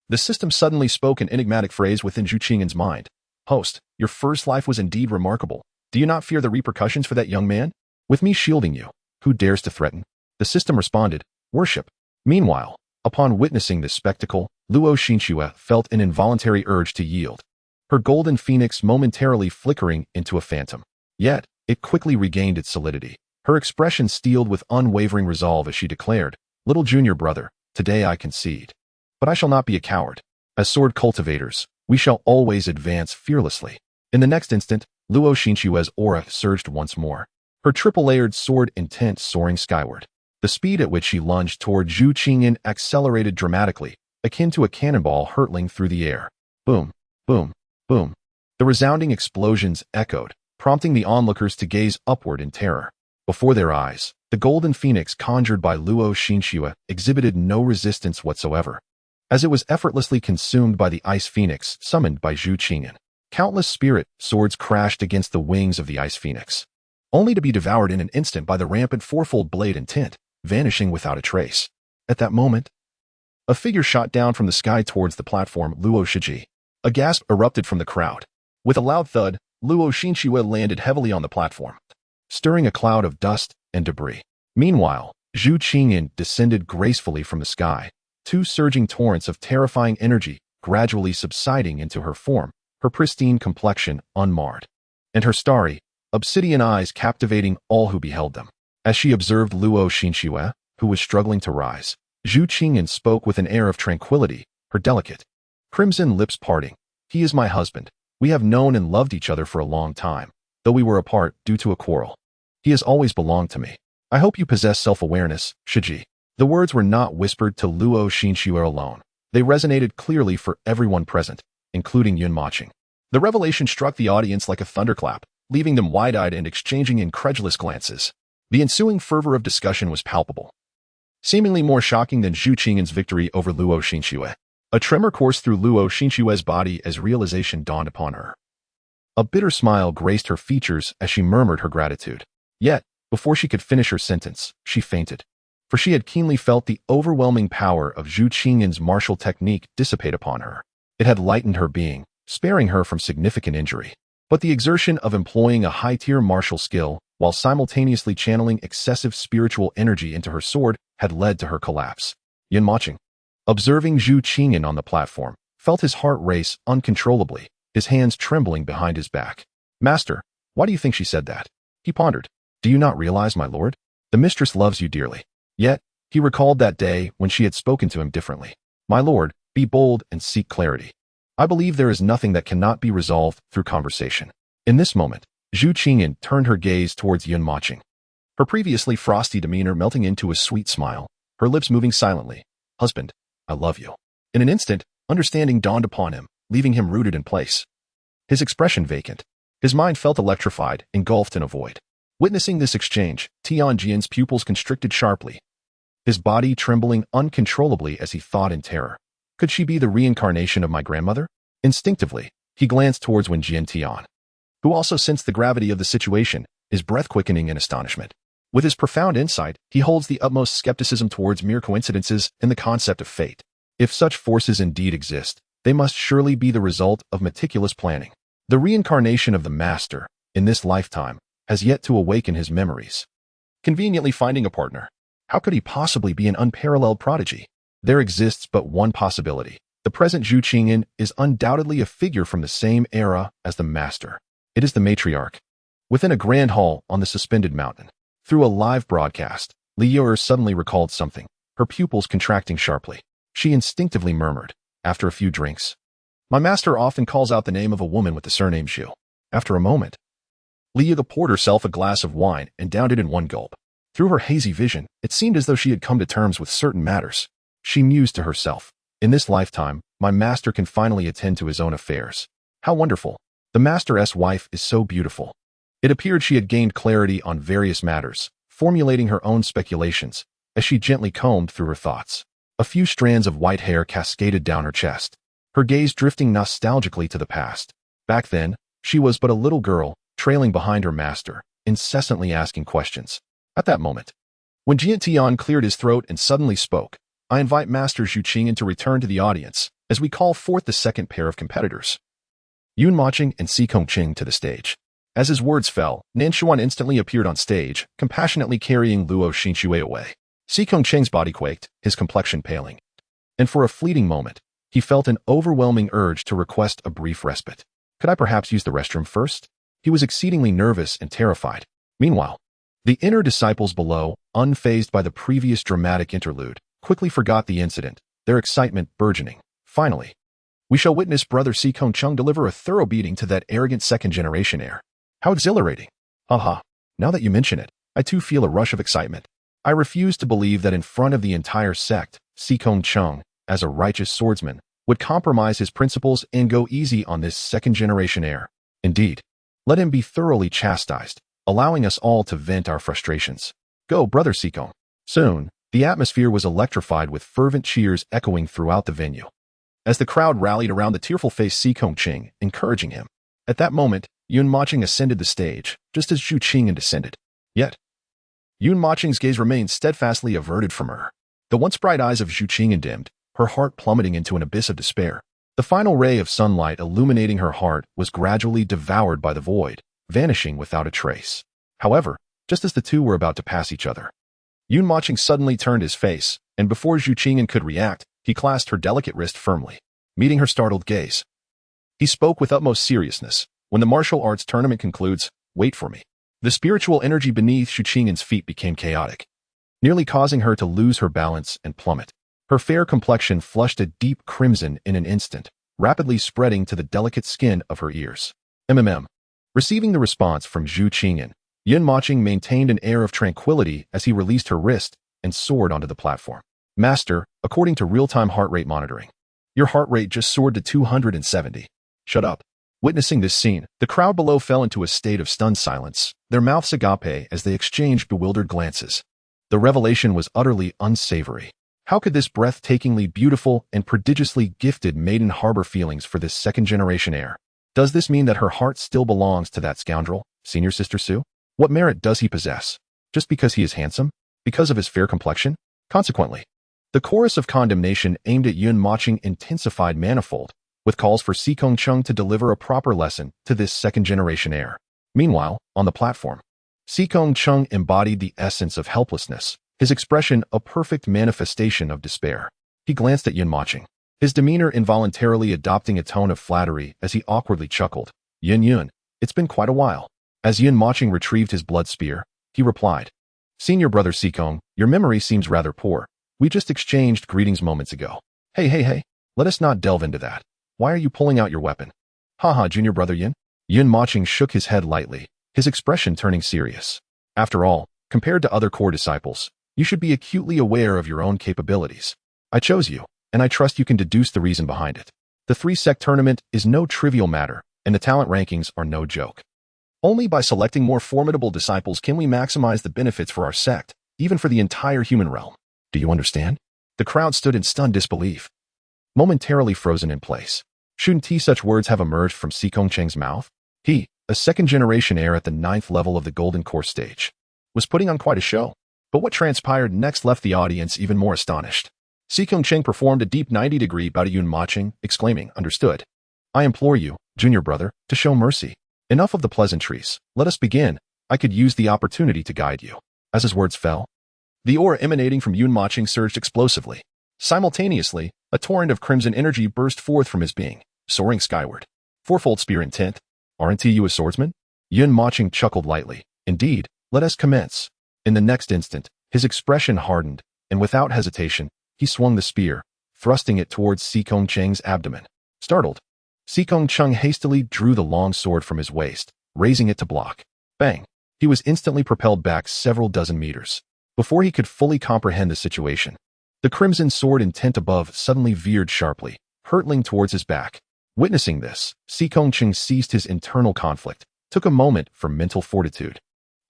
the system suddenly spoke an enigmatic phrase within Zhu Qing'an's mind. "Host, your first life was indeed remarkable. Do you not fear the repercussions for that young man? With me shielding you, who dares to threaten? The system responded, worship. Meanwhile, upon witnessing this spectacle, Luo Xinxue felt an involuntary urge to yield, her golden phoenix momentarily flickering into a phantom. Yet, it quickly regained its solidity, her expression steeled with unwavering resolve as she declared, little junior brother, today I concede. But I shall not be a coward. As sword cultivators, we shall always advance fearlessly. In the next instant, Luo Xinxue's aura surged once more, her triple-layered sword intent soaring skyward. The speed at which she lunged toward Zhu Qingyan accelerated dramatically, akin to a cannonball hurtling through the air. Boom, boom, boom. The resounding explosions echoed, prompting the onlookers to gaze upward in terror. Before their eyes, the golden phoenix conjured by Luo Xinxue exhibited no resistance whatsoever, as it was effortlessly consumed by the ice phoenix summoned by Zhu Qingyan. Countless spirit swords crashed against the wings of the ice phoenix, only to be devoured in an instant by the rampant fourfold blade intent, vanishing without a trace. At that moment, a figure shot down from the sky towards the platform, Luo Shiji. A gasp erupted from the crowd. With a loud thud, Luo Xinxue landed heavily on the platform, stirring a cloud of dust and debris. Meanwhile, Zhu Qingyan descended gracefully from the sky, two surging torrents of terrifying energy gradually subsiding into her form, her pristine complexion unmarred, and her starry, obsidian eyes captivating all who beheld them. As she observed Luo Xinxue, who was struggling to rise, Zhu Qingyan spoke with an air of tranquility, her delicate, crimson lips parting. He is my husband. We have known and loved each other for a long time, though we were apart due to a quarrel. He has always belonged to me. I hope you possess self-awareness, Shiji. The words were not whispered to Luo Xinxue alone. They resonated clearly for everyone present, including Yun Mochen. The revelation struck the audience like a thunderclap, leaving them wide-eyed and exchanging incredulous glances. The ensuing fervor of discussion was palpable, seemingly more shocking than Zhu Qingyan's victory over Luo Xinxue. A tremor coursed through Luo Xinxue's body as realization dawned upon her. A bitter smile graced her features as she murmured her gratitude. Yet, before she could finish her sentence, she fainted, for she had keenly felt the overwhelming power of Zhu Qingyan's martial technique dissipate upon her. It had lightened her being, sparing her from significant injury. But the exertion of employing a high-tier martial skill while simultaneously channeling excessive spiritual energy into her sword had led to her collapse. Yun Mochen, observing Zhu Qingyan on the platform, felt his heart race uncontrollably, his hands trembling behind his back. Master, why do you think she said that? He pondered. Do you not realize, my lord? The mistress loves you dearly. Yet, he recalled that day when she had spoken to him differently. My lord, be bold and seek clarity. I believe there is nothing that cannot be resolved through conversation. In this moment, Zhu Qingyan turned her gaze towards Yun Mochen, her previously frosty demeanor melting into a sweet smile, her lips moving silently. Husband, I love you. In an instant, understanding dawned upon him, leaving him rooted in place, his expression vacant. His mind felt electrified, engulfed in a void. Witnessing this exchange, Tianjian's pupils constricted sharply, his body trembling uncontrollably as he thought in terror. Could she be the reincarnation of my grandmother? Instinctively, he glanced towards Wen Tian, who also sensed the gravity of the situation, his breath quickening in astonishment. With his profound insight, he holds the utmost skepticism towards mere coincidences and the concept of fate. If such forces indeed exist, they must surely be the result of meticulous planning. The reincarnation of the master, in this lifetime, has yet to awaken his memories. Conveniently finding a partner. How could he possibly be an unparalleled prodigy? There exists but one possibility. The present Zhu Qingyan is undoubtedly a figure from the same era as the master. It is the matriarch. Within a grand hall on the suspended mountain, through a live broadcast, Liu suddenly recalled something, her pupils contracting sharply. She instinctively murmured, after a few drinks, my master often calls out the name of a woman with the surname Zhu. After a moment, Liu poured herself a glass of wine and downed it in one gulp. Through her hazy vision, it seemed as though she had come to terms with certain matters. She mused to herself, in this lifetime, my master can finally attend to his own affairs. How wonderful. The master's wife is so beautiful. It appeared she had gained clarity on various matters, formulating her own speculations, as she gently combed through her thoughts. A few strands of white hair cascaded down her chest, her gaze drifting nostalgically to the past. Back then, she was but a little girl, trailing behind her master, incessantly asking questions. At that moment, when Tian cleared his throat and suddenly spoke, I invite Master Zhu Qingyan to return to the audience, as we call forth the second pair of competitors. Yun Mochen and Si Kongqing to the stage. As his words fell, Nanshuan instantly appeared on stage, compassionately carrying Luo Xinxue away. Xikong Cheng's body quaked, his complexion paling. And for a fleeting moment, he felt an overwhelming urge to request a brief respite. Could I perhaps use the restroom first? He was exceedingly nervous and terrified. Meanwhile, the inner disciples below, unfazed by the previous dramatic interlude, quickly forgot the incident, their excitement burgeoning. Finally, we shall witness Brother Xikong Cheng deliver a thorough beating to that arrogant second-generation heir. How exhilarating. Aha. Now that you mention it, I too feel a rush of excitement. I refuse to believe that in front of the entire sect, Xikong Cheng, as a righteous swordsman, would compromise his principles and go easy on this second-generation heir. Indeed, let him be thoroughly chastised, allowing us all to vent our frustrations. Go, Brother Xikong. Soon, the atmosphere was electrified with fervent cheers echoing throughout the venue. As the crowd rallied around the tearful-faced Xikong Cheng, encouraging him. At that moment, Yun Mochen ascended the stage, just as Zhu Qingyan descended. Yet, Yun Mochen's gaze remained steadfastly averted from her. The once bright eyes of Zhu Qingyan dimmed, her heart plummeting into an abyss of despair. The final ray of sunlight illuminating her heart was gradually devoured by the void, vanishing without a trace. However, just as the two were about to pass each other, Yun Mochen suddenly turned his face, and before Zhu Qingyan could react, he clasped her delicate wrist firmly, meeting her startled gaze. He spoke with utmost seriousness. When the martial arts tournament concludes, wait for me. The spiritual energy beneath Zhu Qingyan's feet became chaotic, nearly causing her to lose her balance and plummet. Her fair complexion flushed a deep crimson in an instant, rapidly spreading to the delicate skin of her ears. Receiving the response from Zhu Qingyan, Yun Mochen maintained an air of tranquility as he released her wrist and soared onto the platform. Master, according to real-time heart rate monitoring, your heart rate just soared to 270. Shut up. Witnessing this scene, the crowd below fell into a state of stunned silence, their mouths agape as they exchanged bewildered glances. The revelation was utterly unsavory. How could this breathtakingly beautiful and prodigiously gifted maiden harbor feelings for this second-generation heir? Does this mean that her heart still belongs to that scoundrel, Senior Sister Sue? What merit does he possess? Just because he is handsome? Because of his fair complexion? Consequently, the chorus of condemnation aimed at Yun Mochen intensified manifold, with calls for Xikong Cheng to deliver a proper lesson to this second-generation heir. Meanwhile, on the platform, Xikong Cheng embodied the essence of helplessness, his expression a perfect manifestation of despair. He glanced at Yun Mochen, his demeanor involuntarily adopting a tone of flattery as he awkwardly chuckled. Yun, it's been quite a while. As Yun Mochen retrieved his blood spear, he replied, Senior Brother Xikong, your memory seems rather poor. We just exchanged greetings moments ago. Hey, let us not delve into that. Why are you pulling out your weapon? Haha, Junior Brother Yun? Yun Mochen shook his head lightly, his expression turning serious. After all, compared to other core disciples, you should be acutely aware of your own capabilities. I chose you, and I trust you can deduce the reason behind it. The 3-sect tournament is no trivial matter, and the talent rankings are no joke. Only by selecting more formidable disciples can we maximize the benefits for our sect, even for the entire human realm. Do you understand? The crowd stood in stunned disbelief, momentarily frozen in place. Shouldn't such words have emerged from Xikong Cheng's mouth? He, a second-generation heir at the 9th level of the Golden Core stage, was putting on quite a show. But what transpired next left the audience even more astonished. Xikong Cheng performed a deep 90-degree bow to Yun Mochen, exclaiming, Understood. I implore you, Junior Brother, to show mercy. Enough of the pleasantries. Let us begin. I could use the opportunity to guide you. As his words fell, the aura emanating from Yun Mochen surged explosively. Simultaneously, a torrent of crimson energy burst forth from his being, soaring skyward. Fourfold spear intent. Aren't you a swordsman? Yun Mochen chuckled lightly. Indeed, let us commence. In the next instant, his expression hardened, and without hesitation, he swung the spear, thrusting it towards Xikong Cheng's abdomen. Startled, Xikong Cheng hastily drew the long sword from his waist, raising it to block. Bang! He was instantly propelled back several dozen meters. Before he could fully comprehend the situation, the crimson sword intent above suddenly veered sharply, hurtling towards his back. Witnessing this, Xikong Cheng ceased his internal conflict, took a moment for mental fortitude,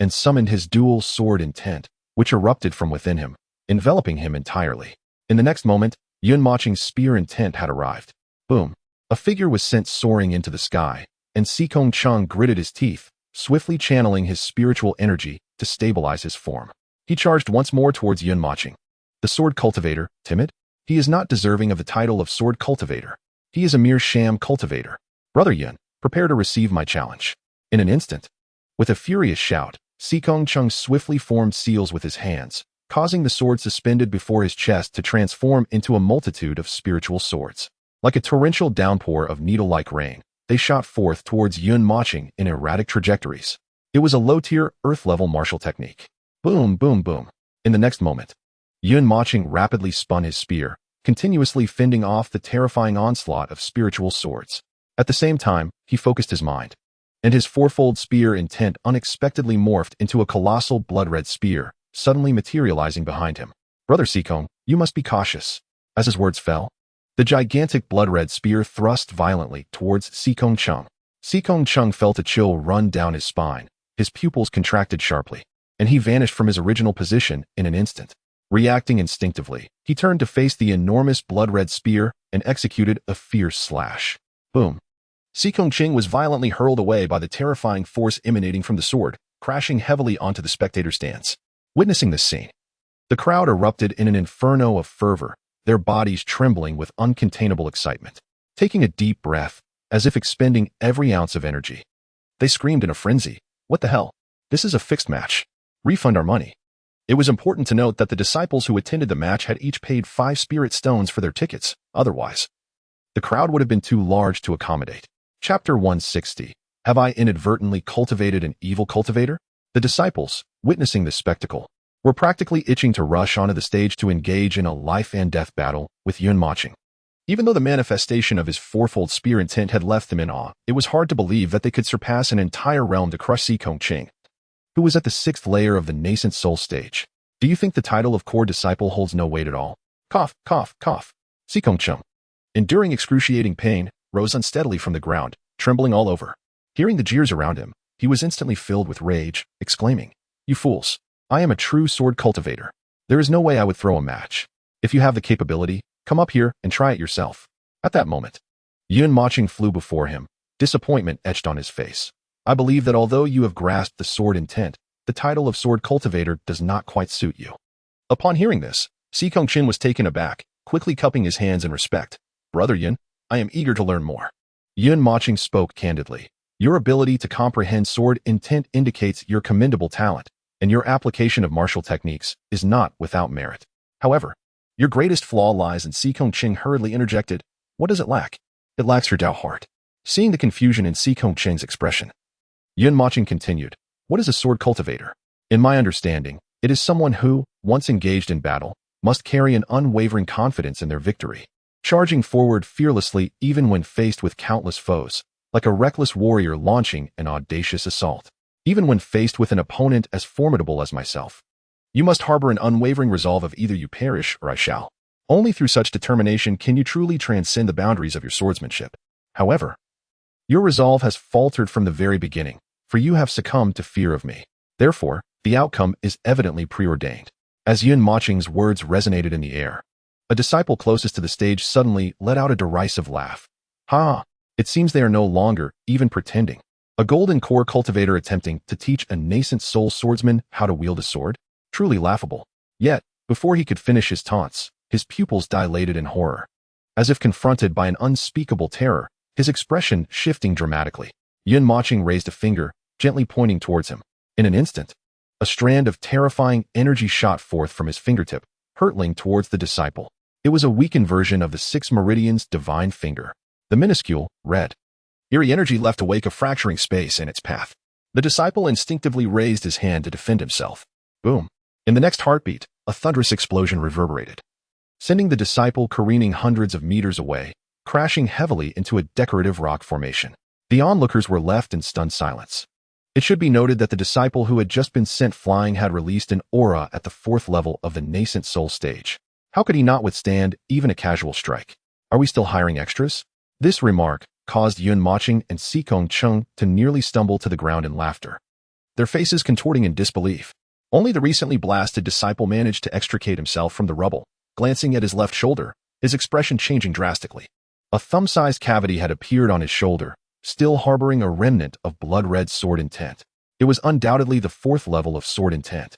and summoned his dual sword intent, which erupted from within him, enveloping him entirely. In the next moment, Yun Mochen's spear intent had arrived. Boom! A figure was sent soaring into the sky, and Xikong Cheng gritted his teeth, swiftly channeling his spiritual energy to stabilize his form. He charged once more towards Yun Mochen. The sword cultivator, timid? He is not deserving of the title of sword cultivator. He is a mere sham cultivator. Brother Yun, prepare to receive my challenge. In an instant, with a furious shout, Sikong Chung swiftly formed seals with his hands, causing the sword suspended before his chest to transform into a multitude of spiritual swords. Like a torrential downpour of needle-like rain, they shot forth towards Yun Mochen in erratic trajectories. It was a low-tier, earth-level martial technique. Boom, boom, boom. In the next moment, Yun Mochen rapidly spun his spear, continuously fending off the terrifying onslaught of spiritual swords. At the same time, he focused his mind, and his fourfold spear intent unexpectedly morphed into a colossal blood-red spear, suddenly materializing behind him. Brother Sikong, you must be cautious. As his words fell, the gigantic blood-red spear thrust violently towards Sikong Chung. Sikong Chung felt a chill run down his spine, his pupils contracted sharply, and he vanished from his original position in an instant. Reacting instinctively, he turned to face the enormous blood-red spear and executed a fierce slash. Boom. Sikong Chung was violently hurled away by the terrifying force emanating from the sword, crashing heavily onto the spectator stands. Witnessing this scene, the crowd erupted in an inferno of fervor, their bodies trembling with uncontainable excitement. Taking a deep breath, as if expending every ounce of energy, they screamed in a frenzy, "What the hell? This is a fixed match. Refund our money." It was important to note that the disciples who attended the match had each paid 5 spirit stones for their tickets. Otherwise, the crowd would have been too large to accommodate. Chapter 160. Have I inadvertently cultivated an evil cultivator? The disciples, witnessing this spectacle, were practically itching to rush onto the stage to engage in a life-and-death battle with Yun Mochen. Even though the manifestation of his fourfold spear intent had left them in awe, it was hard to believe that they could surpass an entire realm to crush Sikong Chung, who was at the 6th layer of the nascent soul stage. Do you think the title of core disciple holds no weight at all? Cough, cough, cough. Sikong Chung, enduring excruciating pain, rose unsteadily from the ground, trembling all over. Hearing the jeers around him, he was instantly filled with rage, exclaiming, "You fools! I am a true sword cultivator. There is no way I would throw a match. If you have the capability, come up here and try it yourself." At that moment, Yun Mochen flew before him, disappointment etched on his face. "I believe that although you have grasped the sword intent, the title of sword cultivator does not quite suit you." Upon hearing this, Sikong Chung was taken aback, quickly cupping his hands in respect. "Brother Yun, I am eager to learn more." Yun Mochen spoke candidly. "Your ability to comprehend sword intent indicates your commendable talent, and your application of martial techniques is not without merit. However, your greatest flaw lies in." Sikong Chung hurriedly interjected. "What does it lack?" "It lacks your Dao heart." Seeing the confusion in Sikong Chung's expression, Yun Mochen continued, "What is a sword cultivator? In my understanding, it is someone who, once engaged in battle, must carry an unwavering confidence in their victory, charging forward fearlessly even when faced with countless foes, like a reckless warrior launching an audacious assault. Even when faced with an opponent as formidable as myself, you must harbor an unwavering resolve of either you perish or I shall. Only through such determination can you truly transcend the boundaries of your swordsmanship. However, your resolve has faltered from the very beginning, for you have succumbed to fear of me. Therefore, the outcome is evidently preordained." As Yun Mochen's words resonated in the air, a disciple closest to the stage suddenly let out a derisive laugh. "Ha! It seems they are no longer even pretending. A golden core cultivator attempting to teach a nascent soul swordsman how to wield a sword? Truly laughable." Yet, before he could finish his taunts, his pupils dilated in horror. As if confronted by an unspeakable terror, his expression shifting dramatically, Yun Mochen raised a finger, gently pointing towards him. In an instant, a strand of terrifying energy shot forth from his fingertip, hurtling towards the disciple. It was a weakened version of the 6 Meridian's divine finger. The minuscule, red, eerie energy left a wake of fracturing space in its path. The disciple instinctively raised his hand to defend himself. Boom. In the next heartbeat, a thunderous explosion reverberated, sending the disciple careening hundreds of meters away, crashing heavily into a decorative rock formation. The onlookers were left in stunned silence. It should be noted that the disciple who had just been sent flying had released an aura at the 4th level of the nascent soul stage. How could he not withstand even a casual strike? "Are we still hiring extras?" This remark caused Yun Mochen and Sikong Chung to nearly stumble to the ground in laughter, their faces contorting in disbelief. Only the recently blasted disciple managed to extricate himself from the rubble, glancing at his left shoulder, his expression changing drastically. A thumb-sized cavity had appeared on his shoulder, still harboring a remnant of blood-red sword intent. It was undoubtedly the 4th level of sword intent.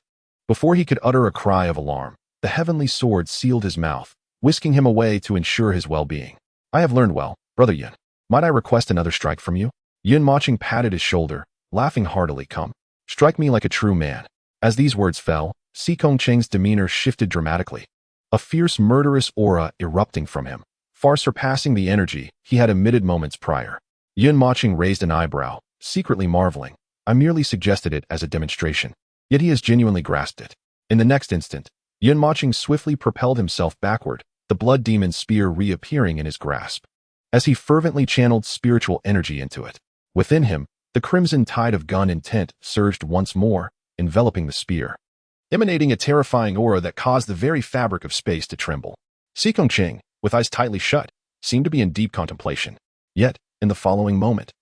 Before he could utter a cry of alarm, the heavenly sword sealed his mouth, whisking him away to ensure his well-being. "I have learned well, Brother Yun. Might I request another strike from you?" Yun Mochen patted his shoulder, laughing heartily. Come, strike me like a true man. As these words fell, Xikong Cheng's demeanor shifted dramatically, a fierce, murderous aura erupting from him, far surpassing the energy he had emitted moments prior. Yun Mochen raised an eyebrow, secretly marveling. I merely suggested it as a demonstration, yet he has genuinely grasped it. In the next instant, Yun Mochen swiftly propelled himself backward, the blood demon's spear reappearing in his grasp, as he fervently channeled spiritual energy into it. Within him, the crimson tide of gun intent surged once more, enveloping the spear, emanating a terrifying aura that caused the very fabric of space to tremble. Xikong Cheng, with eyes tightly shut, seemed to be in deep contemplation. Yet, in the following moment,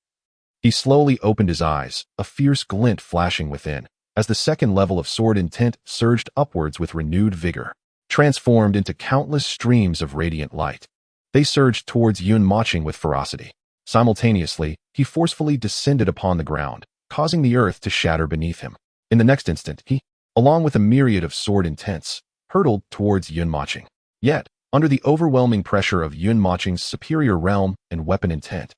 he slowly opened his eyes, a fierce glint flashing within, as the second level of sword intent surged upwards with renewed vigor, transformed into countless streams of radiant light. They surged towards Yun Mochen with ferocity. Simultaneously, he forcefully descended upon the ground, causing the earth to shatter beneath him. In the next instant, he, along with a myriad of sword intents, hurtled towards Yun Mochen. Yet, under the overwhelming pressure of Yun Mochen's superior realm and weapon intent,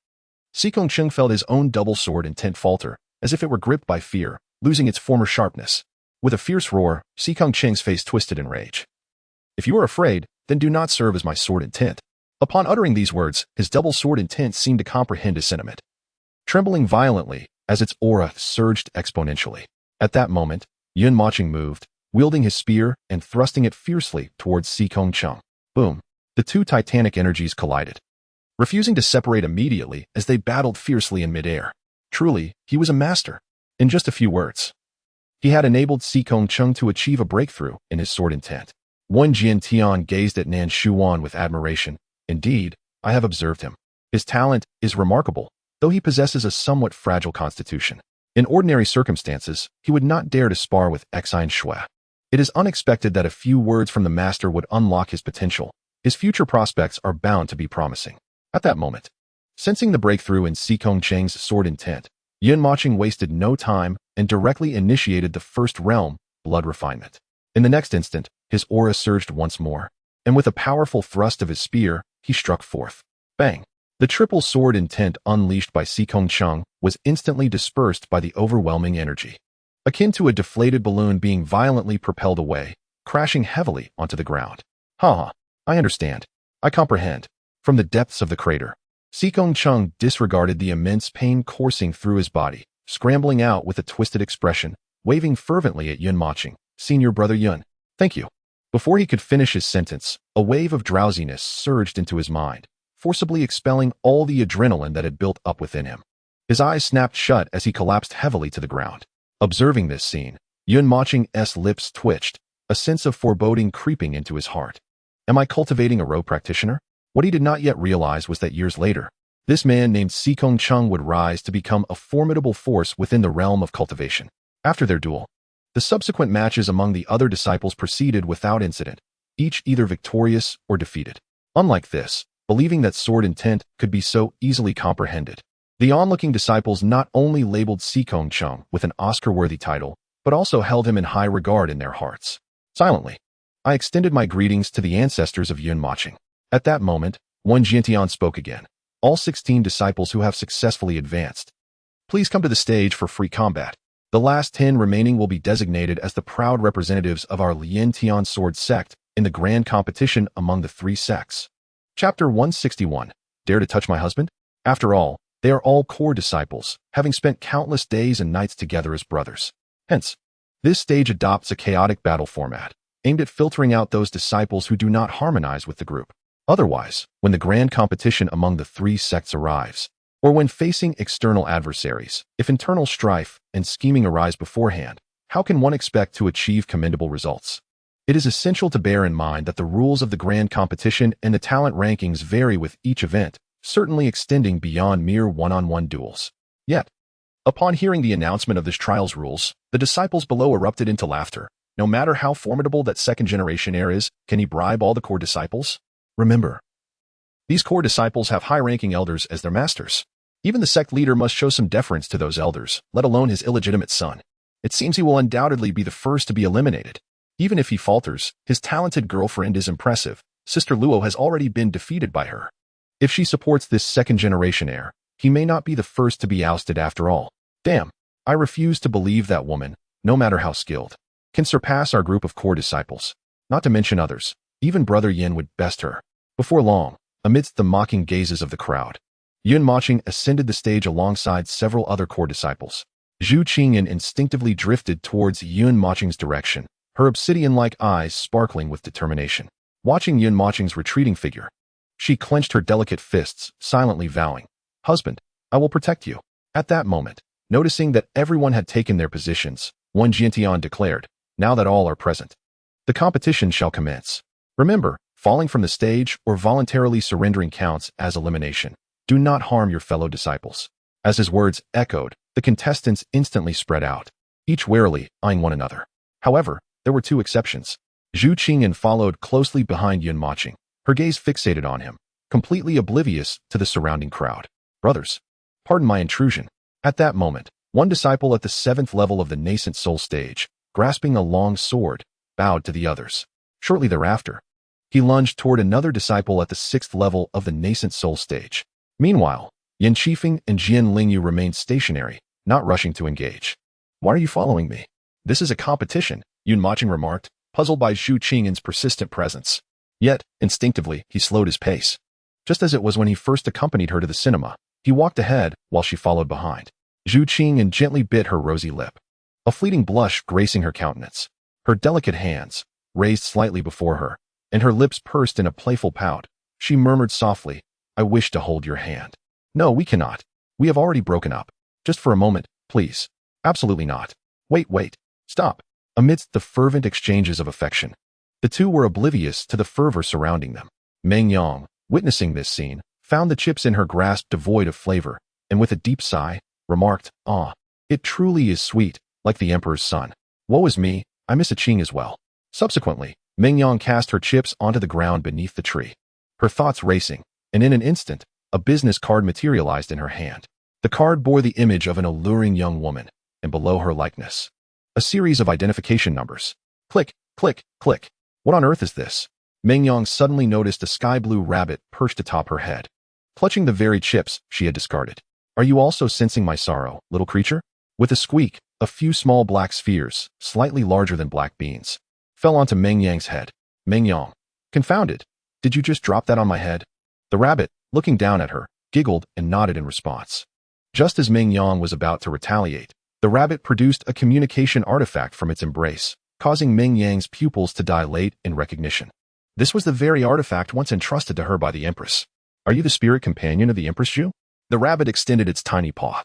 Xikong Cheng felt his own double sword intent falter, as if it were gripped by fear, losing its former sharpness. With a fierce roar, Xikong Cheng's face twisted in rage. If you are afraid, then do not serve as my sword intent. Upon uttering these words, his double sword intent seemed to comprehend his sentiment, trembling violently as its aura surged exponentially. At that moment, Yun Mochen moved, wielding his spear and thrusting it fiercely towards Xikong Cheng. Boom! The two titanic energies collided, refusing to separate immediately as they battled fiercely in midair. Truly, he was a master. In just a few words, he had enabled Xikong Cheng to achieve a breakthrough in his sword intent. Wen Jiantian gazed at Nan Shuan with admiration. Indeed, I have observed him. His talent is remarkable, though he possesses a somewhat fragile constitution. In ordinary circumstances, he would not dare to spar with Xin Shui. It is unexpected that a few words from the master would unlock his potential. His future prospects are bound to be promising. At that moment, sensing the breakthrough in Xikong Cheng's sword intent, Yun Mochen wasted no time and directly initiated the first realm, blood refinement. In the next instant, his aura surged once more, and with a powerful thrust of his spear, he struck forth. Bang! The triple sword intent unleashed by Xikong Cheng was instantly dispersed by the overwhelming energy, akin to a deflated balloon being violently propelled away, crashing heavily onto the ground. Ha! I understand. I comprehend. From the depths of the crater, Xikong Cheng disregarded the immense pain coursing through his body, scrambling out with a twisted expression, waving fervently at Yun Mochen. Senior brother Yun, thank you. Before he could finish his sentence, a wave of drowsiness surged into his mind, forcibly expelling all the adrenaline that had built up within him. His eyes snapped shut as he collapsed heavily to the ground. Observing this scene, Yun Mochen's lips twitched, a sense of foreboding creeping into his heart. Am I cultivating a rogue practitioner? What he did not yet realize was that years later, this man named Xikong Cheng would rise to become a formidable force within the realm of cultivation. After their duel, the subsequent matches among the other disciples proceeded without incident, each either victorious or defeated. Unlike this, believing that sword intent could be so easily comprehended, the onlooking disciples not only labeled Xikong Cheng with an Oscar-worthy title, but also held him in high regard in their hearts. Silently, I extended my greetings to the ancestors of Yun Mochen. At that moment, Wen Jiantian spoke again. All 16 disciples who have successfully advanced, please come to the stage for free combat. The last 10 remaining will be designated as the proud representatives of our Lien Tian sword sect in the grand competition among the 3 sects. Chapter 161. Dare to touch my husband? After all, they are all core disciples, having spent countless days and nights together as brothers. Hence, this stage adopts a chaotic battle format, aimed at filtering out those disciples who do not harmonize with the group. Otherwise, when the grand competition among the 3 sects arrives, or when facing external adversaries, if internal strife and scheming arise beforehand, how can one expect to achieve commendable results? It is essential to bear in mind that the rules of the grand competition and the talent rankings vary with each event, certainly extending beyond mere one-on-one duels. Yet, upon hearing the announcement of this trial's rules, the disciples below erupted into laughter. No matter how formidable that second-generation heir is, can he bribe all the core disciples? Remember, these core disciples have high-ranking elders as their masters. Even the sect leader must show some deference to those elders, let alone his illegitimate son. It seems he will undoubtedly be the first to be eliminated. Even if he falters, his talented girlfriend is impressive. Sister Luo has already been defeated by her. If she supports this second-generation heir, he may not be the first to be ousted after all. Damn, I refuse to believe that woman, no matter how skilled, can surpass our group of core disciples. Not to mention others. Even Brother Yin would best her. Before long, amidst the mocking gazes of the crowd, Yun Mochen ascended the stage alongside several other core disciples. Zhu Qingyan instinctively drifted towards Yun Mochen's direction, her obsidian-like eyes sparkling with determination. Watching Yun Mochen's retreating figure, she clenched her delicate fists, silently vowing, "Husband, I will protect you." At that moment, noticing that everyone had taken their positions, one Jiantian declared, "Now that all are present, the competition shall commence. Remember, falling from the stage or voluntarily surrendering counts as elimination. Do not harm your fellow disciples." As his words echoed, the contestants instantly spread out, each warily eyeing one another. However, there were two exceptions. Zhu Qingyan followed closely behind Yun Mochen, her gaze fixated on him, completely oblivious to the surrounding crowd. "Brothers, pardon my intrusion." At that moment, one disciple at the 7th level of the nascent soul stage, grasping a long sword, bowed to the others. Shortly thereafter, he lunged toward another disciple at the 6th level of the nascent soul stage. Meanwhile, Yan Qifeng and Jian Lingyu remained stationary, not rushing to engage. "Why are you following me?" "This is a competition," Yun Mochen remarked, puzzled by Zhu Qingyan's persistent presence. Yet, instinctively, he slowed his pace. Just as it was when he first accompanied her to the cinema, he walked ahead while she followed behind. Zhu Qingyan gently bit her rosy lip, a fleeting blush gracing her countenance. Her delicate hands, raised slightly before her, and her lips pursed in a playful pout, she murmured softly, "I wish to hold your hand." "No, we cannot. We have already broken up. Just for a moment, please." "Absolutely not." Wait. Stop." Amidst the fervent exchanges of affection, the two were oblivious to the fervor surrounding them. Meng Yang, witnessing this scene, found the chips in her grasp devoid of flavor, and with a deep sigh, remarked, "Ah, it truly is sweet, like the Emperor's son. Woe is me, I miss a Qing as well." Subsequently, Meng Yang cast her chips onto the ground beneath the tree, her thoughts racing, and in an instant, a business card materialized in her hand. The card bore the image of an alluring young woman, and below her likeness, a series of identification numbers. Click, click, click. What on earth is this? Meng Yang suddenly noticed a sky-blue rabbit perched atop her head, clutching the very chips she had discarded. "Are you also sensing my sorrow, little creature?" With a squeak, a few small black spheres, slightly larger than black beans, fell onto Meng Yang's head. Meng Yang, confounded. "Did you just drop that on my head?" The rabbit, looking down at her, giggled and nodded in response. Just as Meng Yang was about to retaliate, the rabbit produced a communication artifact from its embrace, causing Meng Yang's pupils to dilate in recognition. This was the very artifact once entrusted to her by the Empress. "Are you the spirit companion of the Empress Zhu?" The rabbit extended its tiny paw,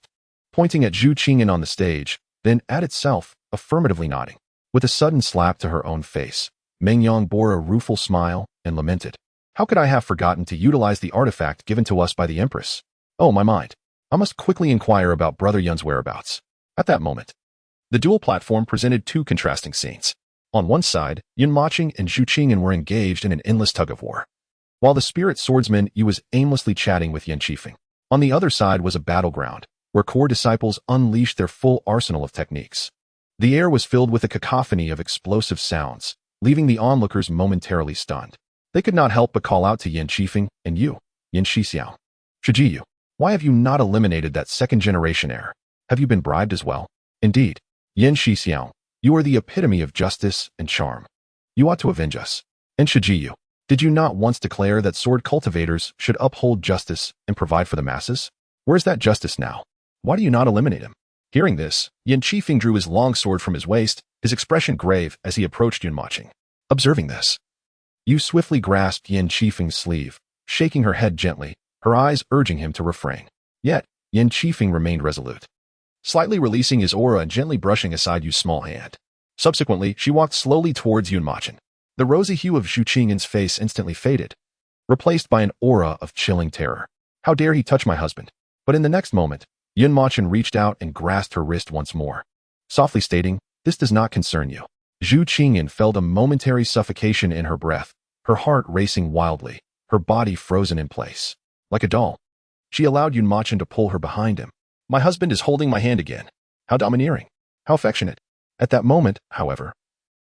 pointing at Zhu Qingyan on the stage, then at itself, affirmatively nodding. With a sudden slap to her own face, Meng Yang bore a rueful smile and lamented, "How could I have forgotten to utilize the artifact given to us by the Empress? Oh, my mind. I must quickly inquire about Brother Yun's whereabouts." At that moment, the dual platform presented two contrasting scenes. On one side, Yun Mochen and Zhu Qingyan were engaged in an endless tug-of-war, while the spirit swordsman Yu was aimlessly chatting with Yan Qifeng. On the other side was a battleground, where core disciples unleashed their full arsenal of techniques. The air was filled with a cacophony of explosive sounds, leaving the onlookers momentarily stunned. They could not help but call out to Yan Qifeng and Yu, "Yan Shixiao. Shijiyu, why have you not eliminated that second-generation heir? Have you been bribed as well?" "Indeed, Yan Shixiao, you are the epitome of justice and charm. You ought to avenge us." "And Shijiyu, did you not once declare that sword cultivators should uphold justice and provide for the masses? Where's that justice now? Why do you not eliminate him?" Hearing this, Yan Qifeng drew his long sword from his waist, his expression grave as he approached Yun Mochen. Observing this, Yu swiftly grasped Yan Qifeng's sleeve, shaking her head gently, her eyes urging him to refrain. Yet, Yan Qifeng remained resolute, slightly releasing his aura and gently brushing aside Yu's small hand. Subsequently, she walked slowly towards Yun Mochen. The rosy hue of Zhu Qingyan's face instantly faded, replaced by an aura of chilling terror. "How dare he touch my husband?" But in the next moment, Yun Mochen reached out and grasped her wrist once more, softly stating, "This does not concern you." Zhu Qingyan felt a momentary suffocation in her breath, her heart racing wildly, her body frozen in place. Like a doll, she allowed Yun Mochen to pull her behind him. "My husband is holding my hand again. How domineering. How affectionate." At that moment, however,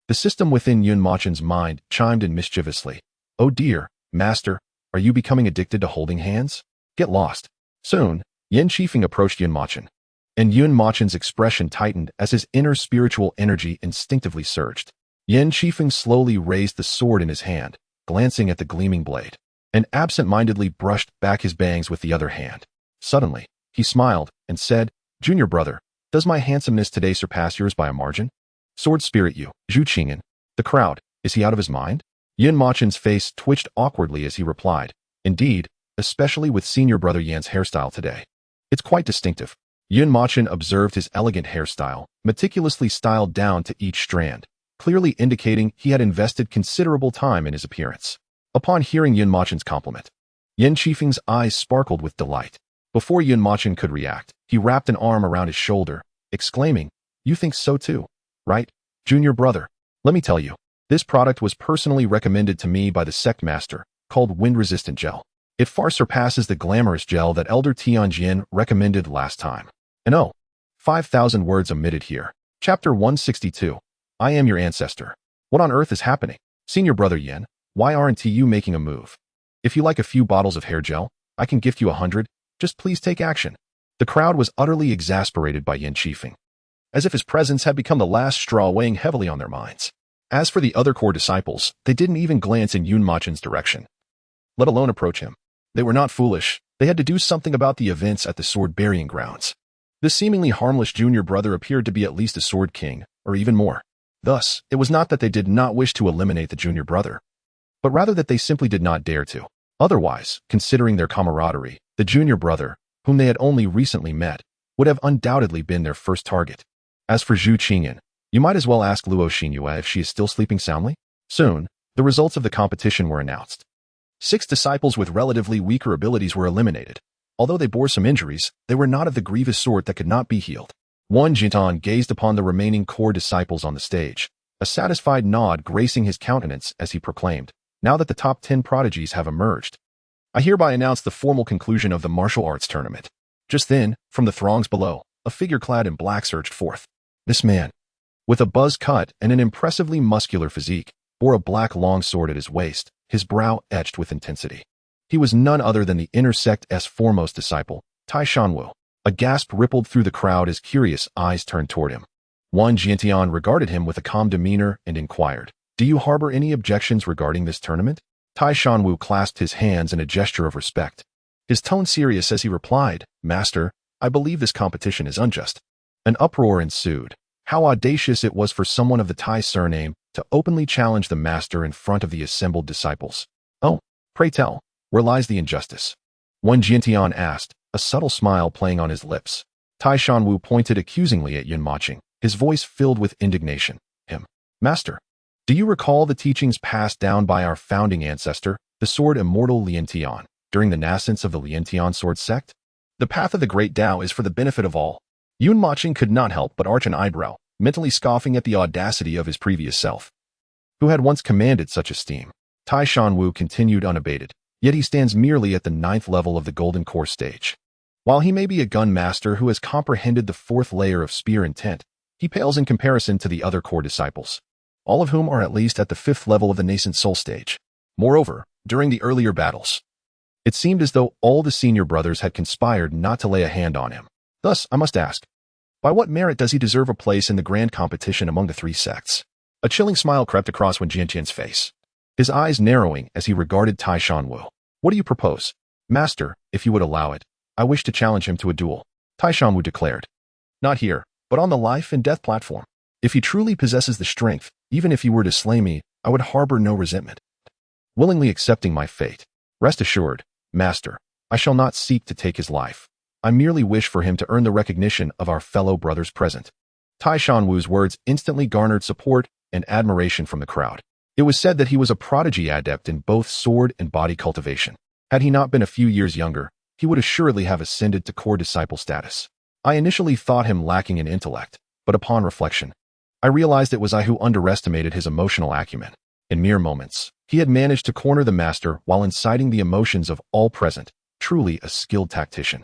the system within Yun Mochen's mind chimed in mischievously. "Oh dear, master, are you becoming addicted to holding hands? Get lost." Soon, Yan Qifeng approached Yun Mochen, And Yun Mochen's expression tightened as his inner spiritual energy instinctively surged. Yan Qifeng slowly raised the sword in his hand, glancing at the gleaming blade, and absent-mindedly brushed back his bangs with the other hand. Suddenly, he smiled and said, "Junior brother, does my handsomeness today surpass yours by a margin? Sword spirit you, Zhu Qing'an. The crowd, is he out of his mind?" Yun Mochen's face twitched awkwardly as he replied, "Indeed, especially with senior brother Yan's hairstyle today. It's quite distinctive." Yun Mochen observed his elegant hairstyle, meticulously styled down to each strand, clearly indicating he had invested considerable time in his appearance. Upon hearing Yun Mochen's compliment, Yan Qifeng's eyes sparkled with delight. Before Yun Mochen could react, he wrapped an arm around his shoulder, exclaiming, "You think so too, right, junior brother? Let me tell you, this product was personally recommended to me by the sect master, called wind-resistant gel. It far surpasses the glamorous gel that Elder Tianjin recommended last time. And oh, 5,000 words omitted here. Chapter 162. I am your ancestor. What on earth is happening? Senior brother Yan, why aren't you making a move? If you like a few bottles of hair gel, I can gift you 100. Just please take action." The crowd was utterly exasperated by Yan Qifeng, as if his presence had become the last straw weighing heavily on their minds. As for the other core disciples, they didn't even glance in Yun Mochen's direction, let alone approach him. They were not foolish. They had to do something about the events at the sword burying grounds. This seemingly harmless junior brother appeared to be at least a sword king, or even more. Thus, it was not that they did not wish to eliminate the junior brother, but rather that they simply did not dare to. Otherwise, considering their camaraderie, the junior brother, whom they had only recently met, would have undoubtedly been their first target. As for Zhu Qing'an, you might as well ask Luo Xinyue if she is still sleeping soundly. Soon, the results of the competition were announced. 6 disciples with relatively weaker abilities were eliminated. Although they bore some injuries, they were not of the grievous sort that could not be healed. Wan Jintan gazed upon the remaining core disciples on the stage, a satisfied nod gracing his countenance as he proclaimed, "Now that the top 10 prodigies have emerged, I hereby announce the formal conclusion of the martial arts tournament." Just then, from the throngs below, a figure clad in black surged forth. This man, with a buzz cut and an impressively muscular physique, bore a black long sword at his waist, his brow etched with intensity. He was none other than the inner sect's foremost disciple, Tai Shanwu. A gasp rippled through the crowd as curious eyes turned toward him. Wan Jiantian regarded him with a calm demeanor and inquired, "Do you harbor any objections regarding this tournament?" Tai Shanwu clasped his hands in a gesture of respect, his tone serious as he replied, "Master, I believe this competition is unjust." An uproar ensued. How audacious it was for someone of the Tai surname to openly challenge the master in front of the assembled disciples. "Oh, pray tell, where lies the injustice?" Wan Jiantian asked, a subtle smile playing on his lips. Tai Shanwu pointed accusingly at Yun Mochen, his voice filled with indignation. "Master, do you recall the teachings passed down by our founding ancestor, the sword immortal Lian Tian, during the nascence of the Lian Tian sword sect? The path of the great Tao is for the benefit of all." Yun Mochen could not help but arch an eyebrow, mentally scoffing at the audacity of his previous self, who had once commanded such esteem. Tai Shanwu continued unabated, yet he stands merely at the 9th level of the Golden Core stage. While he may be a gun master who has comprehended the 4th layer of spear intent, he pales in comparison to the other core disciples, all of whom are at least at the 5th level of the nascent soul stage. Moreover, during the earlier battles, it seemed as though all the senior brothers had conspired not to lay a hand on him. Thus, I must ask, by what merit does he deserve a place in the grand competition among the 3 sects? A chilling smile crept across Wan Jiantian's face, his eyes narrowing as he regarded Tai Shanwu. "What do you propose?" "Master, if you would allow it, I wish to challenge him to a duel," Tai Shanwu declared. "Not here, but on the life and death platform. If he truly possesses the strength, even if he were to slay me, I would harbor no resentment, willingly accepting my fate. Rest assured, Master, I shall not seek to take his life. I merely wish for him to earn the recognition of our fellow brothers present." Tai Shanwu's words instantly garnered support and admiration from the crowd. It was said that he was a prodigy adept in both sword and body cultivation. Had he not been a few years younger, he would assuredly have ascended to core disciple status. I initially thought him lacking in intellect, but upon reflection, I realized it was I who underestimated his emotional acumen. In mere moments, he had managed to corner the master while inciting the emotions of all present, truly a skilled tactician.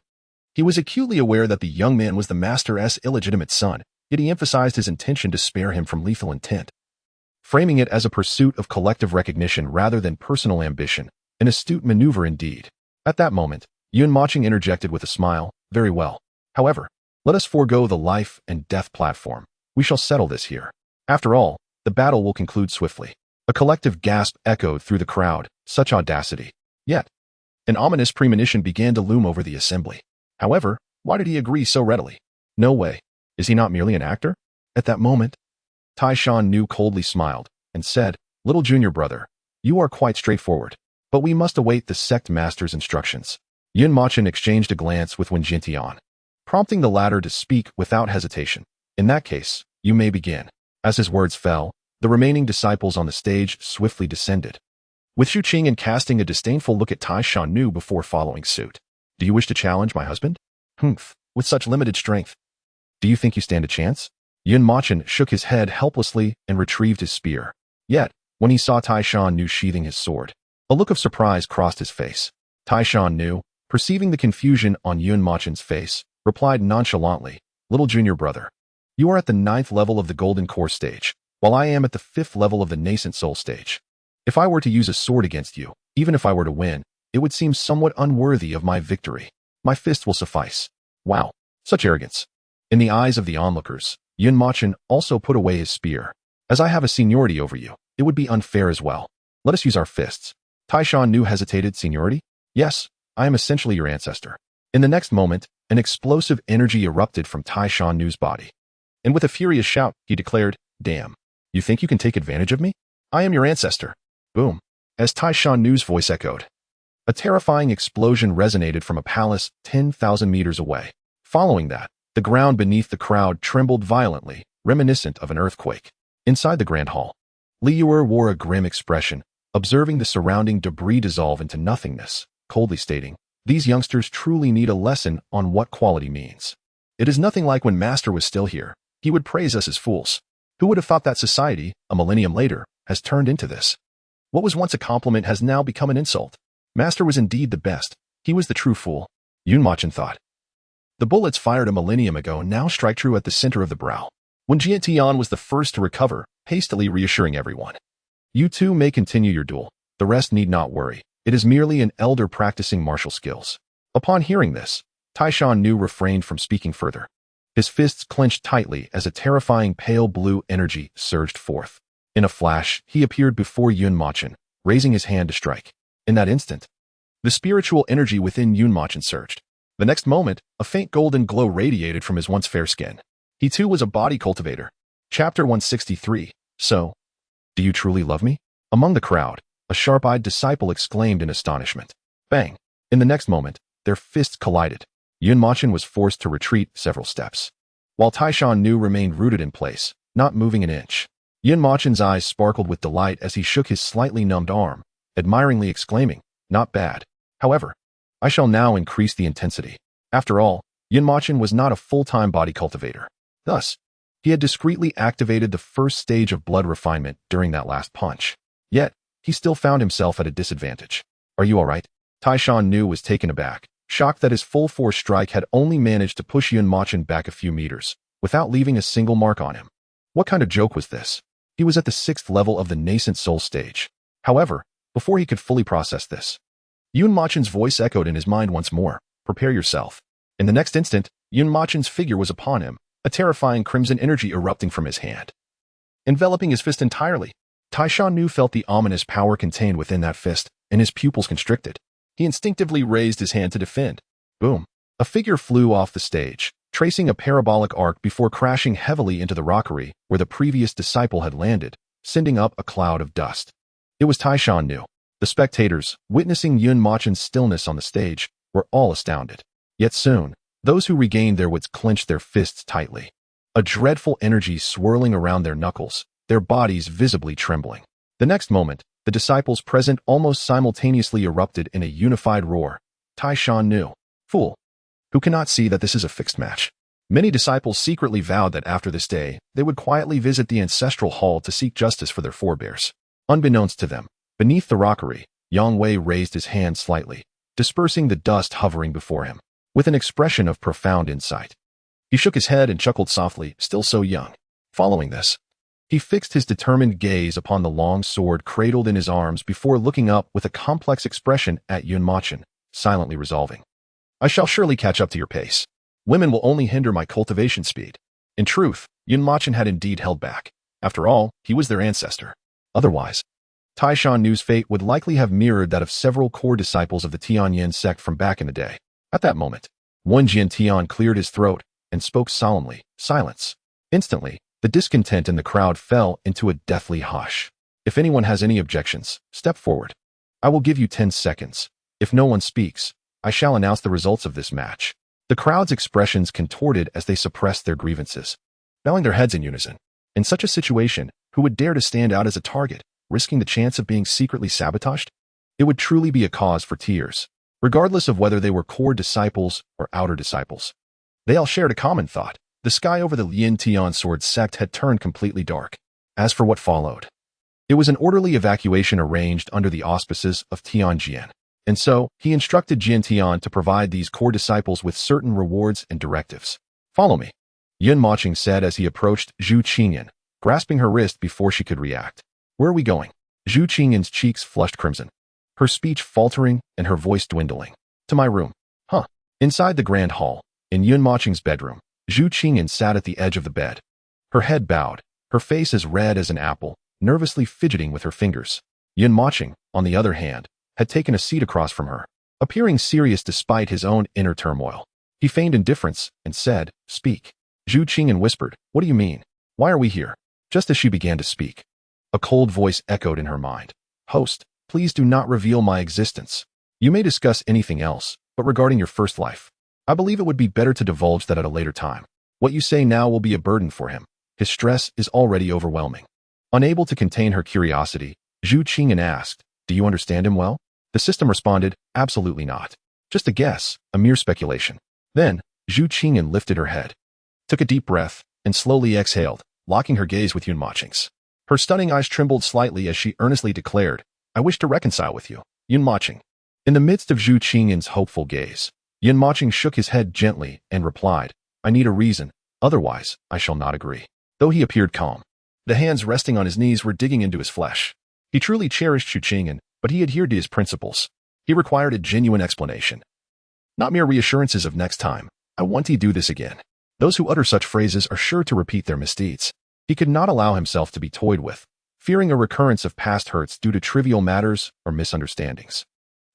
He was acutely aware that the young man was the master's illegitimate son, yet he emphasized his intention to spare him from lethal intent, framing it as a pursuit of collective recognition rather than personal ambition, an astute maneuver indeed. At that moment, Yun Mochen interjected with a smile, "Very well. However, Let us forego the life and death platform. We shall settle this here. After all, the battle will conclude swiftly. A collective gasp echoed through the crowd. Such audacity. Yet, an ominous premonition began to loom over the assembly. However, why did he agree so readily? No way. Is he not merely an actor? At that moment, Tai Shan Nu coldly smiled and said, "Little junior brother, you are quite straightforward, but we must await the sect master's instructions." Yun Mochen exchanged a glance with Wen Jintian, prompting the latter to speak without hesitation. "In that case, you may begin." As his words fell, the remaining disciples on the stage swiftly descended, with Xu Qing casting a disdainful look at Tai Shan Nu before following suit. "Do you wish to challenge my husband? Humph, with such limited strength. Do you think you stand a chance?" Yun Mochen shook his head helplessly and retrieved his spear. Yet, when he saw Tai Shan Nu sheathing his sword, a look of surprise crossed his face. Tai Shan Nu, perceiving the confusion on Yun Mochen's face, replied nonchalantly, "Little junior brother, you are at the 9th level of the Golden Core stage, while I am at the 5th level of the Nascent Soul stage. If I were to use a sword against you, even if I were to win, it would seem somewhat unworthy of my victory. My fist will suffice." Wow, such arrogance. In the eyes of the onlookers, Yun Mochen also put away his spear. "As I have a seniority over you, it would be unfair as well. Let us use our fists." Tai Shan Nu hesitated. "Seniority? Yes, I am essentially your ancestor." In the next moment, an explosive energy erupted from Tai Shan Nu's body. And with a furious shout, he declared, "Damn, you think you can take advantage of me? I am your ancestor." Boom. As Tai Shan Nu's voice echoed, a terrifying explosion resonated from a palace 10,000 meters away. Following that, the ground beneath the crowd trembled violently, reminiscent of an earthquake. Inside the grand hall, Li Yuer wore a grim expression, observing the surrounding debris dissolve into nothingness, coldly stating, "These youngsters truly need a lesson on what quality means. It is nothing like when Master was still here. He would praise us as fools. Who would have thought that society, a millennium later, has turned into this? What was once a compliment has now become an insult. Master was indeed the best. He was the true fool." Yun Mochen thought. The bullets fired a millennium ago now strike true at the center of the brow. When Jian was the first to recover, hastily reassuring everyone, "You two may continue your duel. The rest need not worry. It is merely an elder practicing martial skills." Upon hearing this, Tai Shan Nu refrained from speaking further. His fists clenched tightly as a terrifying pale blue energy surged forth. In a flash, he appeared before Yun Mochen, raising his hand to strike. In that instant, the spiritual energy within Yun Mochen surged. The next moment, a faint golden glow radiated from his once fair skin. He too was a body cultivator. Chapter 163. "So, do you truly love me?" Among the crowd, a sharp-eyed disciple exclaimed in astonishment. Bang! In the next moment, their fists collided. Yun Mochen was forced to retreat several steps, while Tai Shan Nu remained rooted in place, not moving an inch. Yun Mochen's eyes sparkled with delight as he shook his slightly numbed arm, admiringly exclaiming, "Not bad. However, I shall now increase the intensity." After all, Yun Mochen was not a full-time body cultivator. Thus, he had discreetly activated the first stage of blood refinement during that last punch. Yet, he still found himself at a disadvantage. "Are you all right?" Tai Shan Nu was taken aback, shocked that his full-force strike had only managed to push Yun Mochen back a few meters, without leaving a single mark on him. What kind of joke was this? He was at the 6th level of the Nascent Soul stage. However, before he could fully process this, Yun Mochen's voice echoed in his mind once more, "Prepare yourself." In the next instant, Yun Mochen's figure was upon him, a terrifying crimson energy erupting from his hand, enveloping his fist entirely. Tai Shan Nu felt the ominous power contained within that fist, and his pupils constricted. He instinctively raised his hand to defend. Boom! A figure flew off the stage, tracing a parabolic arc before crashing heavily into the rockery where the previous disciple had landed, sending up a cloud of dust. It was Tai Shan Nu. The spectators, witnessing Yun Mochen's stillness on the stage, were all astounded. Yet soon, those who regained their wits clenched their fists tightly, a dreadful energy swirling around their knuckles, their bodies visibly trembling. The next moment, the disciples present almost simultaneously erupted in a unified roar. Tai Shan Nu, "Fool! Who cannot see that this is a fixed match?" Many disciples secretly vowed that after this day, they would quietly visit the ancestral hall to seek justice for their forebears. Unbeknownst to them, beneath the rockery, Yang Wei raised his hand slightly, dispersing the dust hovering before him, with an expression of profound insight. He shook his head and chuckled softly, still so young. Following this, he fixed his determined gaze upon the long sword cradled in his arms before looking up with a complex expression at Yun Mochen, silently resolving, "I shall surely catch up to your pace." Women will only hinder my cultivation speed. In truth, Mochen had indeed held back. After all, he was their ancestor. Otherwise, Taishan Nu's fate would likely have mirrored that of several core disciples of the Tianyan sect from back in the day. At that moment, one Jian Tian cleared his throat and spoke solemnly. Silence. Instantly, the discontent in the crowd fell into a deathly hush. If anyone has any objections, step forward. I will give you 10 seconds. If no one speaks, I shall announce the results of this match. The crowd's expressions contorted as they suppressed their grievances, bowing their heads in unison. In such a situation, who would dare to stand out as a target, risking the chance of being secretly sabotaged? It would truly be a cause for tears, regardless of whether they were core disciples or outer disciples. They all shared a common thought. The sky over the Lin Tian sword sect had turned completely dark. As for what followed, it was an orderly evacuation arranged under the auspices of Tianjian. And so, he instructed Jian Tian to provide these core disciples with certain rewards and directives. Follow me, Yun Mochen said as he approached Zhu Qingyan, grasping her wrist before she could react. Where are we going? Zhu Qingyan's cheeks flushed crimson, her speech faltering and her voice dwindling. To my room. Huh. Inside the grand hall, in Yun Mochen's bedroom, Zhu Qingyan sat at the edge of the bed. Her head bowed, her face as red as an apple, nervously fidgeting with her fingers. Yun Mochen, on the other hand, had taken a seat across from her, appearing serious despite his own inner turmoil. He feigned indifference and said, Speak. Zhu Qingyan whispered, What do you mean? Why are we here? Just as she began to speak, a cold voice echoed in her mind. Host, please do not reveal my existence. You may discuss anything else, but regarding your first life, I believe it would be better to divulge that at a later time. What you say now will be a burden for him. His stress is already overwhelming. Unable to contain her curiosity, Zhu Qingyan asked, Do you understand him well? The system responded, Absolutely not. Just a guess, a mere speculation. Then, Zhu Qingyan lifted her head, took a deep breath, and slowly exhaled, locking her gaze with Yun Mochen's. Her stunning eyes trembled slightly as she earnestly declared, I wish to reconcile with you, Yun Mochen. In the midst of Zhu Qingyan's hopeful gaze, Yun Mochen shook his head gently and replied, I need a reason, otherwise I shall not agree. Though he appeared calm, the hands resting on his knees were digging into his flesh. He truly cherished Zhu Qingyan, but he adhered to his principles. He required a genuine explanation, not mere reassurances of next time. I want to do this again. Those who utter such phrases are sure to repeat their misdeeds. He could not allow himself to be toyed with, fearing a recurrence of past hurts due to trivial matters or misunderstandings.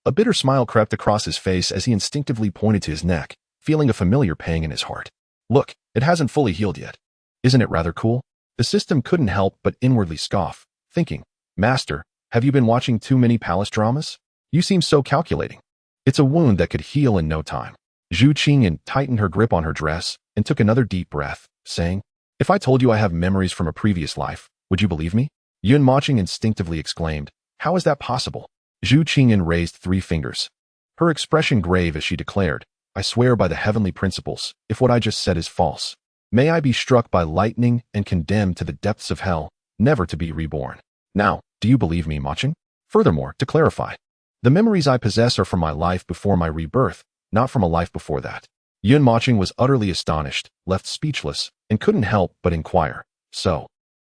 A bitter smile crept across his face as he instinctively pointed to his neck, feeling a familiar pang in his heart. Look, it hasn't fully healed yet. Isn't it rather cool? The system couldn't help but inwardly scoff, thinking, Master, have you been watching too many palace dramas? You seem so calculating. It's a wound that could heal in no time. Zhu Qingyan tightened her grip on her dress and took another deep breath, saying, If I told you I have memories from a previous life, would you believe me? Yun Mochen instinctively exclaimed, How is that possible? Zhu Qingyan raised 3 fingers, her expression grave as she declared, I swear by the heavenly principles, if what I just said is false, may I be struck by lightning and condemned to the depths of hell, never to be reborn. Now, do you believe me, Mochen? Furthermore, to clarify, the memories I possess are from my life before my rebirth, not from a life before that. Yun Mochen was utterly astonished, left speechless, and couldn't help but inquire. So,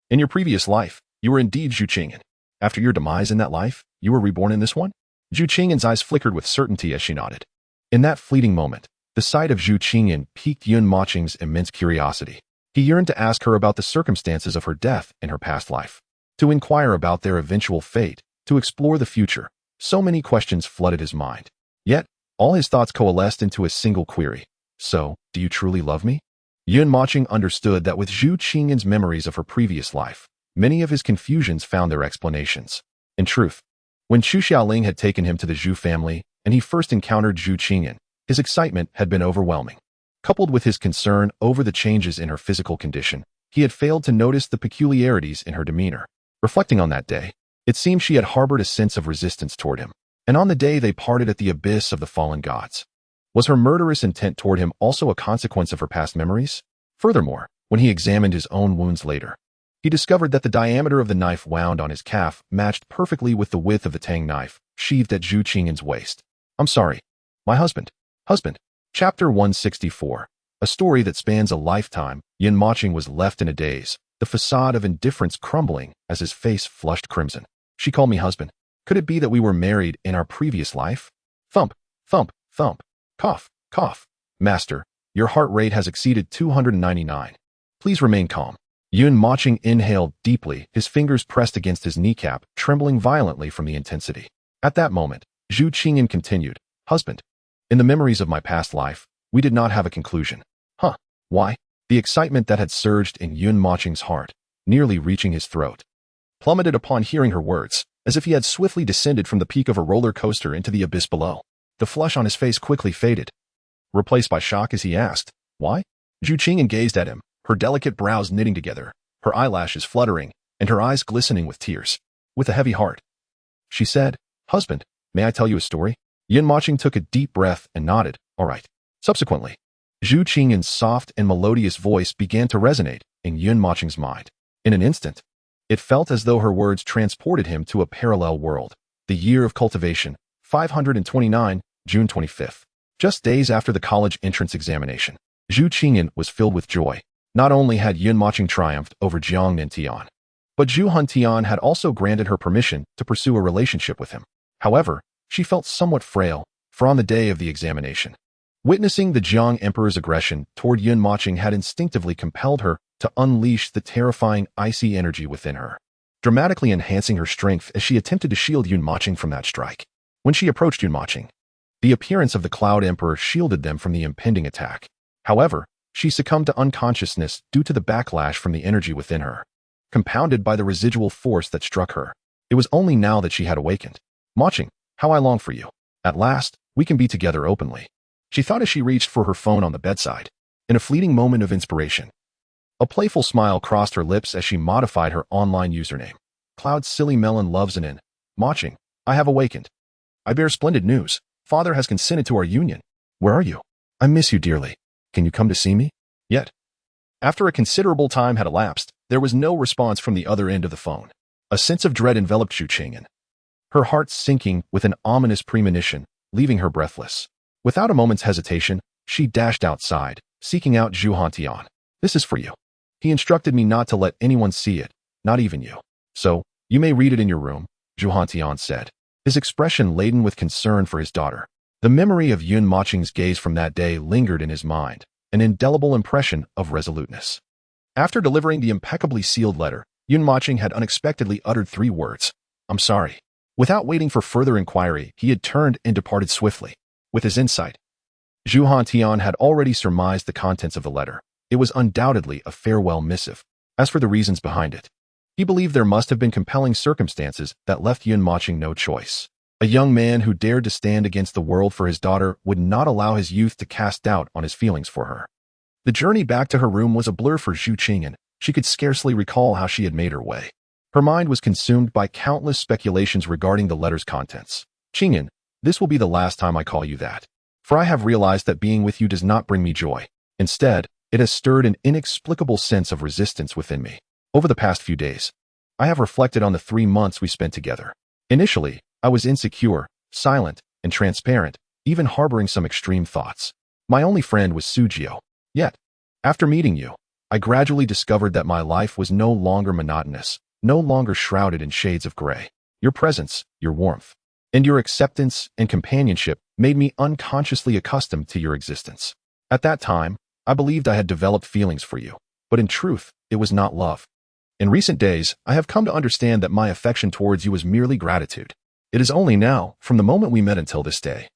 in your previous life, you were indeed Zhu Qingyan. After your demise in that life, you were reborn in this one? Zhu Qingyan's eyes flickered with certainty as she nodded. In that fleeting moment, the sight of Zhu Qingyan piqued Yun Mochen's immense curiosity. He yearned to ask her about the circumstances of her death in her past life, to inquire about their eventual fate, to explore the future. So many questions flooded his mind. Yet, all his thoughts coalesced into a single query. So, do you truly love me? Yun Mochen understood that with Zhu Qingyan's memories of her previous life, many of his confusions found their explanations. In truth, when Chu Xiaoling had taken him to the Zhu family and he first encountered Zhu Qingyan, his excitement had been overwhelming. Coupled with his concern over the changes in her physical condition, he had failed to notice the peculiarities in her demeanor. Reflecting on that day, it seemed she had harbored a sense of resistance toward him, and on the day they parted at the abyss of the fallen gods. Was her murderous intent toward him also a consequence of her past memories? Furthermore, when he examined his own wounds later, he discovered that the diameter of the knife wound on his calf matched perfectly with the width of the tang knife, sheathed at Zhu Qingyan's waist. I'm sorry. My husband. Chapter 164. A story that spans a lifetime. Yun Mochen was left in a daze, the facade of indifference crumbling as his face flushed crimson. She called me husband. Could it be that we were married in our previous life? Thump, thump, thump. Cough, cough. Master, Your heart rate has exceeded 299. Please remain calm. Yun Mochen inhaled deeply, his fingers pressed against his kneecap, trembling violently from the intensity. At that moment, Zhu Qingyan continued, Husband, in the memories of my past life, we did not have a conclusion. Huh? Why? The excitement that had surged in Yun Mochen's heart, nearly reaching his throat, plummeted upon hearing her words, as if he had swiftly descended from the peak of a roller coaster into the abyss below. The flush on his face quickly faded, replaced by shock as he asked, Why? Zhu Qingyan gazed at him, her delicate brows knitting together, her eyelashes fluttering, and her eyes glistening with tears. With a heavy heart, she said, Husband, may I tell you a story? Yun Mochen took a deep breath and nodded, All right. Subsequently, Zhu Qingyan's soft and melodious voice began to resonate in Yun Mochen's mind. In an instant, it felt as though her words transported him to a parallel world. The Year of Cultivation, 529, June 25th. Just days after the college entrance examination, Zhu Qingyan was filled with joy. Not only had Yun Mochen triumphed over Jiang Nintian, but Zhu Hantian had also granted her permission to pursue a relationship with him. However, she felt somewhat frail, for on the day of the examination, witnessing the Jiang Emperor's aggression toward Yun Mochen had instinctively compelled her to unleash the terrifying icy energy within her, dramatically enhancing her strength as she attempted to shield Yun Mochen from that strike. When she approached Yun Mochen, the appearance of the Cloud Emperor shielded them from the impending attack. However, she succumbed to unconsciousness due to the backlash from the energy within her, compounded by the residual force that struck her. It was only now that she had awakened. Mochen, how I long for you. At last, we can be together openly. She thought as she reached for her phone on the bedside. In a fleeting moment of inspiration, a playful smile crossed her lips as she modified her online username. Cloud Silly Melon loves an in. Mochen, I have awakened. I bear splendid news. Father has consented to our union. Where are you? I miss you dearly. Can you come to see me? Yet. After a considerable time had elapsed, there was no response from the other end of the phone. A sense of dread enveloped Zhu Qingyan, her heart sinking with an ominous premonition, leaving her breathless. Without a moment's hesitation, she dashed outside, seeking out Zhu Hantian. This is for you. He instructed me not to let anyone see it, not even you. So, you may read it in your room, Zhu Hantian said, his expression laden with concern for his daughter. The memory of Yun Mochen's gaze from that day lingered in his mind, an indelible impression of resoluteness. After delivering the impeccably sealed letter, Yun Mochen had unexpectedly uttered 3 words, I'm sorry. Without waiting for further inquiry, he had turned and departed swiftly. With his insight, Zhu Hantian had already surmised the contents of the letter. It was undoubtedly a farewell missive. As for the reasons behind it, he believed there must have been compelling circumstances that left Yun Mochen no choice. A young man who dared to stand against the world for his daughter would not allow his youth to cast doubt on his feelings for her. The journey back to her room was a blur for Zhu Qingyan. She could scarcely recall how she had made her way. Her mind was consumed by countless speculations regarding the letter's contents. Qingyan, this will be the last time I call you that. For I have realized that being with you does not bring me joy. Instead, it has stirred an inexplicable sense of resistance within me. Over the past few days, I have reflected on the 3 months we spent together. Initially, I was insecure, silent, and transparent, even harboring some extreme thoughts. My only friend was Sujio. Yet, after meeting you, I gradually discovered that my life was no longer monotonous, no longer shrouded in shades of gray. Your presence, your warmth, and your acceptance and companionship made me unconsciously accustomed to your existence. At that time, I believed I had developed feelings for you, but in truth, it was not love. In recent days, I have come to understand that my affection towards you was merely gratitude. It is only now, from the moment we met until this day,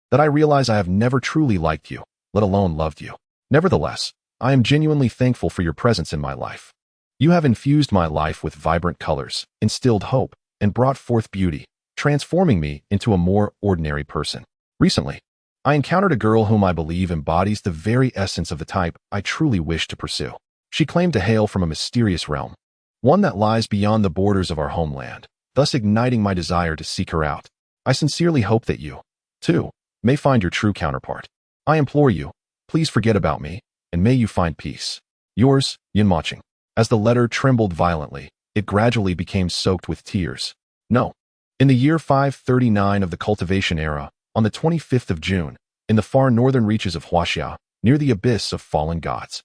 that I realize I have never truly liked you, let alone loved you. Nevertheless, I am genuinely thankful for your presence in my life. You have infused my life with vibrant colors, instilled hope, and brought forth beauty, transforming me into a more ordinary person. Recently, I encountered a girl whom I believe embodies the very essence of the type I truly wish to pursue. She claimed to hail from a mysterious realm, one that lies beyond the borders of our homeland, thus igniting my desire to seek her out. I sincerely hope that you, too, may find your true counterpart. I implore you, please forget about me, and may you find peace. Yours, Yun Mochen. As the letter trembled violently, it gradually became soaked with tears. No. In the year 539 of the cultivation era, on the 25th of June, in the far northern reaches of Huaxia, near the abyss of fallen gods.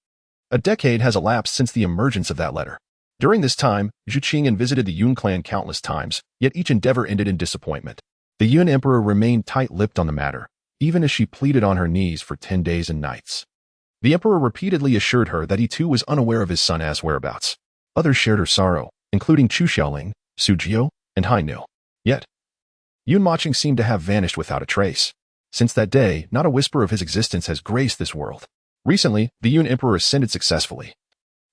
A decade has elapsed since the emergence of that letter. During this time, Zhu Qingyan visited the Yun clan countless times, yet each endeavor ended in disappointment. The Yun Emperor remained tight-lipped on the matter, even as she pleaded on her knees for 10 days and nights. The emperor repeatedly assured her that he too was unaware of his son's whereabouts. Others shared her sorrow, including Chu Xiaoling, Su Jiu, and Hai Nu. Yet, Yun Mocheng seemed to have vanished without a trace. Since that day, not a whisper of his existence has graced this world. Recently, the Yun Emperor ascended successfully,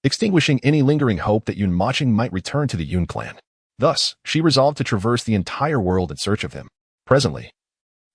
extinguishing any lingering hope that Yun Mocheng might return to the Yun clan. Thus, she resolved to traverse the entire world in search of him. Presently,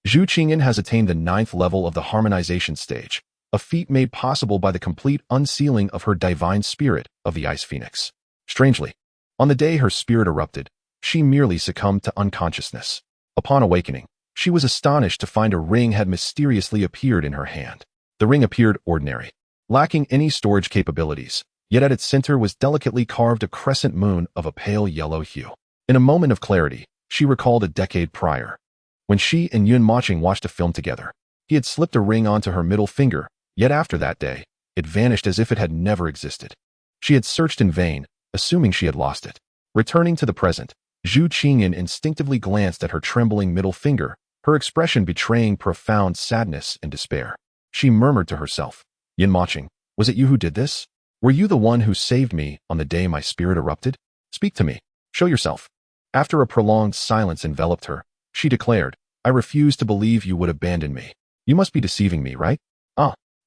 Zhu Qingyan has attained the 9th level of the harmonization stage, a feat made possible by the complete unsealing of her divine spirit of the Ice Phoenix. Strangely, on the day her spirit erupted, she merely succumbed to unconsciousness. Upon awakening, she was astonished to find a ring had mysteriously appeared in her hand. The ring appeared ordinary, lacking any storage capabilities, yet at its center was delicately carved a crescent moon of a pale yellow hue. In a moment of clarity, she recalled a decade prior, when she and Yun Mocheng watched a film together. He had slipped a ring onto her middle finger, yet after that day, it vanished as if it had never existed. She had searched in vain, assuming she had lost it. Returning to the present, Zhu Qingyan instinctively glanced at her trembling middle finger, her expression betraying profound sadness and despair. She murmured to herself, "Yun Mocheng, was it you who did this? Were you the one who saved me on the day my spirit erupted? Speak to me. Show yourself." After a prolonged silence enveloped her, she declared, "I refuse to believe you would abandon me. You must be deceiving me, right?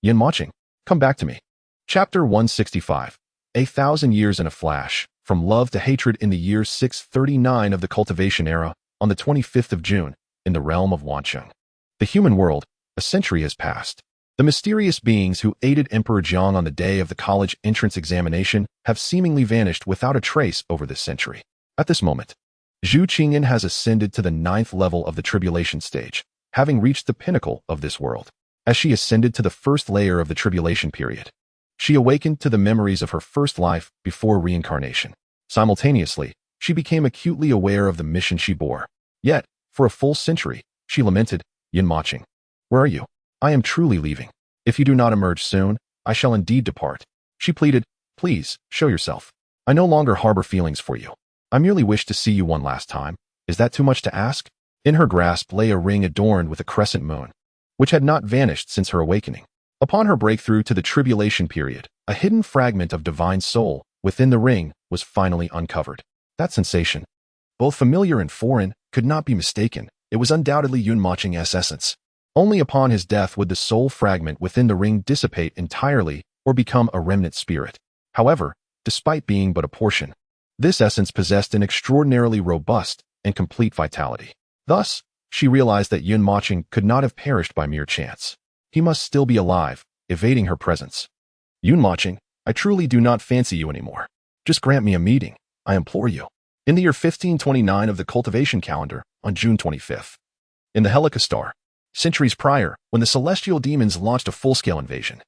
Yun Mocheng, come back to me." Chapter 165. 1,000 years in a flash, from love to hatred in the year 639 of the cultivation era, on the 25th of June, in the realm of Wancheng. The human world, a century has passed. The mysterious beings who aided Emperor Jiang on the day of the college entrance examination have seemingly vanished without a trace over this century. At this moment, Zhu Qingyan has ascended to the 9th level of the tribulation stage, having reached the pinnacle of this world. As she ascended to the first layer of the tribulation period, she awakened to the memories of her first life before reincarnation. Simultaneously, she became acutely aware of the mission she bore. Yet, for a full century, she lamented, "Yun Mocheng, where are you? I am truly leaving. If you do not emerge soon, I shall indeed depart." She pleaded, "Please, show yourself. I no longer harbor feelings for you. I merely wish to see you one last time. Is that too much to ask?" In her grasp lay a ring adorned with a crescent moon, which had not vanished since her awakening. Upon her breakthrough to the tribulation period, a hidden fragment of divine soul within the ring was finally uncovered. That sensation, both familiar and foreign, could not be mistaken. It was undoubtedly Yun Mocheng's essence. Only upon his death would the soul fragment within the ring dissipate entirely or become a remnant spirit. However, despite being but a portion, this essence possessed an extraordinarily robust and complete vitality. Thus, she realized that Yun Mocheng could not have perished by mere chance. He must still be alive, evading her presence. "Yun Mocheng, I truly do not fancy you anymore. Just grant me a meeting, I implore you." In the year 1529 of the cultivation calendar, on June 25th, in the Helica star, centuries prior, when the celestial demons launched a full-scale invasion,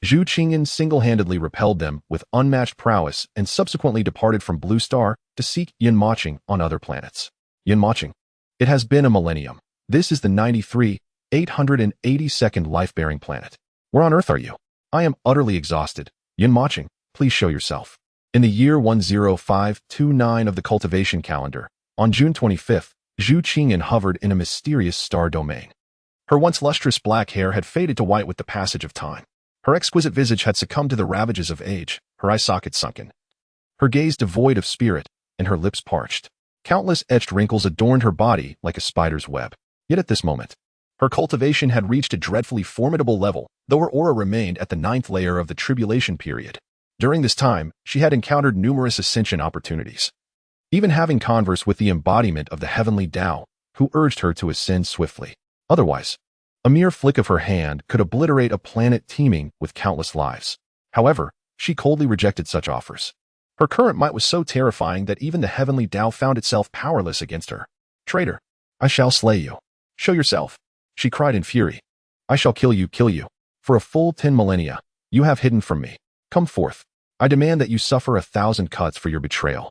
Zhu Qingyan single-handedly repelled them with unmatched prowess and subsequently departed from Blue Star to seek Yun Mocheng on other planets. Yun Mocheng, it has been a millennium. This is the 882nd life-bearing planet. Where on earth are you? I am utterly exhausted. Yun Mocheng, please show yourself. In the year 10529 of the cultivation calendar, on June 25th, Zhu Qingyan hovered in a mysterious star domain. Her once lustrous black hair had faded to white with the passage of time. Her exquisite visage had succumbed to the ravages of age, her eye sockets sunken, her gaze devoid of spirit, and her lips parched. Countless etched wrinkles adorned her body like a spider's web. Yet at this moment, her cultivation had reached a dreadfully formidable level, though her aura remained at the 9th layer of the tribulation period. During this time, she had encountered numerous ascension opportunities, even having converse with the embodiment of the heavenly Tao, who urged her to ascend swiftly. Otherwise, a mere flick of her hand could obliterate a planet teeming with countless lives. However, she coldly rejected such offers. Her current might was so terrifying that even the heavenly Tao found itself powerless against her. "Traitor, I shall slay you. Show yourself," she cried in fury. "I shall kill you. For a full 10 millennia, you have hidden from me. Come forth. I demand that you suffer 1,000 cuts for your betrayal.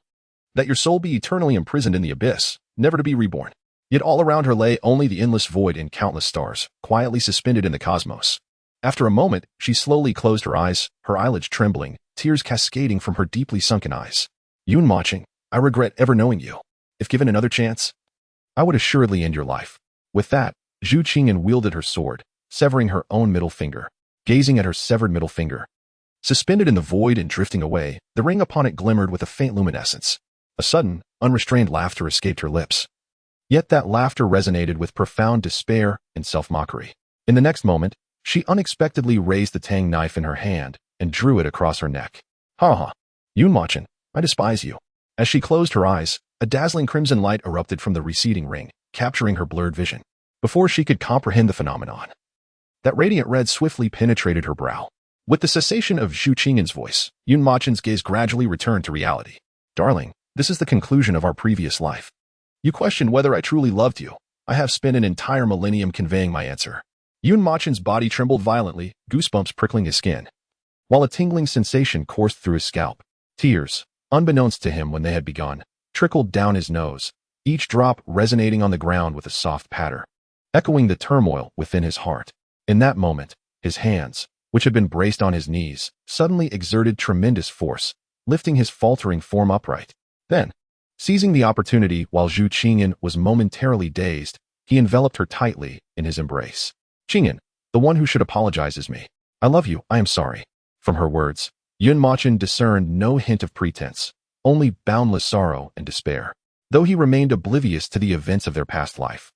That your soul be eternally imprisoned in the abyss, never to be reborn." Yet all around her lay only the endless void and countless stars, quietly suspended in the cosmos. After a moment, she slowly closed her eyes, her eyelids trembling, tears cascading from her deeply sunken eyes. "Yun Mocheng, I regret ever knowing you. If given another chance, I would assuredly end your life." With that, Zhu Qingyan wielded her sword, severing her own middle finger. gazing at her severed middle finger. Suspended in the void and drifting away, the ring upon it glimmered with a faint luminescence. A sudden, unrestrained laughter escaped her lips. Yet that laughter resonated with profound despair and self-mockery. In the next moment, she unexpectedly raised the tang knife in her hand and drew it across her neck. Ha ha! Mochen, I despise you. As she closed her eyes, a dazzling crimson light erupted from the receding ring, capturing her blurred vision. Before she could comprehend the phenomenon, that radiant red swiftly penetrated her brow. With the cessation of Zhu Qingyan's voice, Mochen's gaze gradually returned to reality. Darling, this is the conclusion of our previous life. You questioned whether I truly loved you. I have spent an entire millennium conveying my answer. Mochen's body trembled violently, goosebumps prickling his skin, while a tingling sensation coursed through his scalp. Tears, unbeknownst to him when they had begun, trickled down his nose, each drop resonating on the ground with a soft patter, echoing the turmoil within his heart. In that moment, his hands, which had been braced on his knees, suddenly exerted tremendous force, lifting his faltering form upright. Then, seizing the opportunity while Zhu Qingyan was momentarily dazed, he enveloped her tightly in his embrace. Qingyan, the one who should apologize is me. I love you, I am sorry. From her words, Mochen discerned no hint of pretense, only boundless sorrow and despair. Though he remained oblivious to the events of their past life,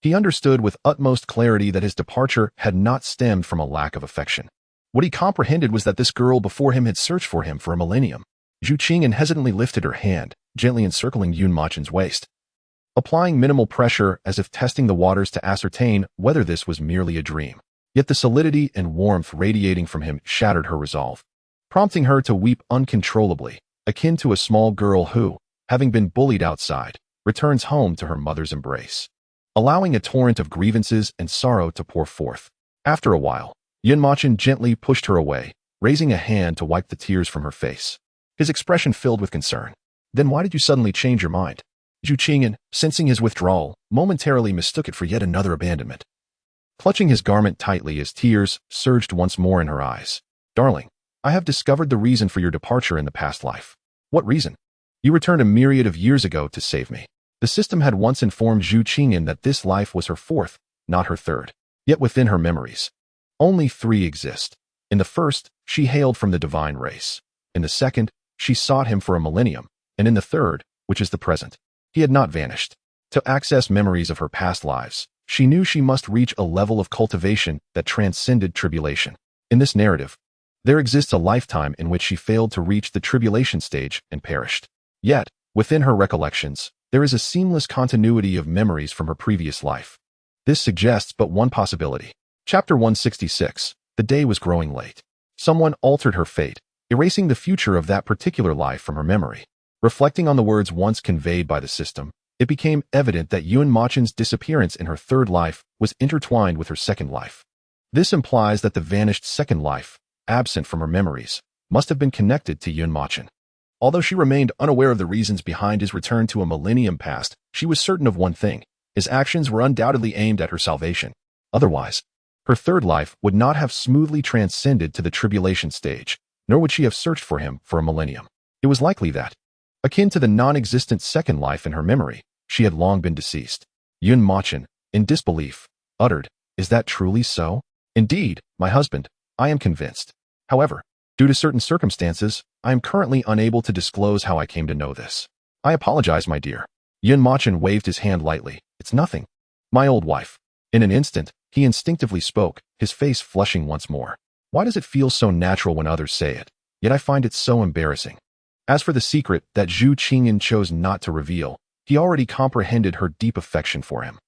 he understood with utmost clarity that his departure had not stemmed from a lack of affection. What he comprehended was that this girl before him had searched for him for a millennium. Zhu Qingyan hesitantly lifted her hand, gently encircling Mochen's waist, applying minimal pressure as if testing the waters to ascertain whether this was merely a dream. Yet the solidity and warmth radiating from him shattered her resolve, prompting her to weep uncontrollably, akin to a small girl who, having been bullied outside, returns home to her mother's embrace, allowing a torrent of grievances and sorrow to pour forth. After a while, Mochen gently pushed her away, raising a hand to wipe the tears from her face, his expression filled with concern. Then why did you suddenly change your mind? Zhu Qingyan, sensing his withdrawal, momentarily mistook it for yet another abandonment. Clutching his garment tightly as tears surged once more in her eyes. Darling, I have discovered the reason for your departure in the past life. What reason? You returned a myriad of years ago to save me. The system had once informed Zhu Qingyan that this life was her fourth, not her third. Yet within her memories, only three exist. In the first, she hailed from the divine race. In the second, she sought him for a millennium. And in the third, which is the present, he had not vanished. To access memories of her past lives, she knew she must reach a level of cultivation that transcended tribulation. In this narrative, there exists a lifetime in which she failed to reach the tribulation stage and perished. Yet, within her recollections, there is a seamless continuity of memories from her previous life. This suggests but one possibility. Chapter 166. The day was growing late. Someone altered her fate, erasing the future of that particular life from her memory. Reflecting on the words once conveyed by the system, it became evident that Mochen's disappearance in her third life was intertwined with her second life. This implies that the vanished second life, absent from her memories, must have been connected to Mochen. Although she remained unaware of the reasons behind his return to a millennium past, she was certain of one thing: his actions were undoubtedly aimed at her salvation. Otherwise, her third life would not have smoothly transcended to the tribulation stage, nor would she have searched for him for a millennium. It was likely that, akin to the non-existent second life in her memory, she had long been deceased. Mochen, in disbelief, uttered, "Is that truly so?" "Indeed, my husband, I am convinced. However, due to certain circumstances, I am currently unable to disclose how I came to know this. I apologize, my dear." Mochen waved his hand lightly. "It's nothing. My old wife." In an instant, he instinctively spoke, his face flushing once more. "Why does it feel so natural when others say it? Yet I find it so embarrassing." As for the secret that Zhu Qingyan chose not to reveal, he already comprehended her deep affection for him,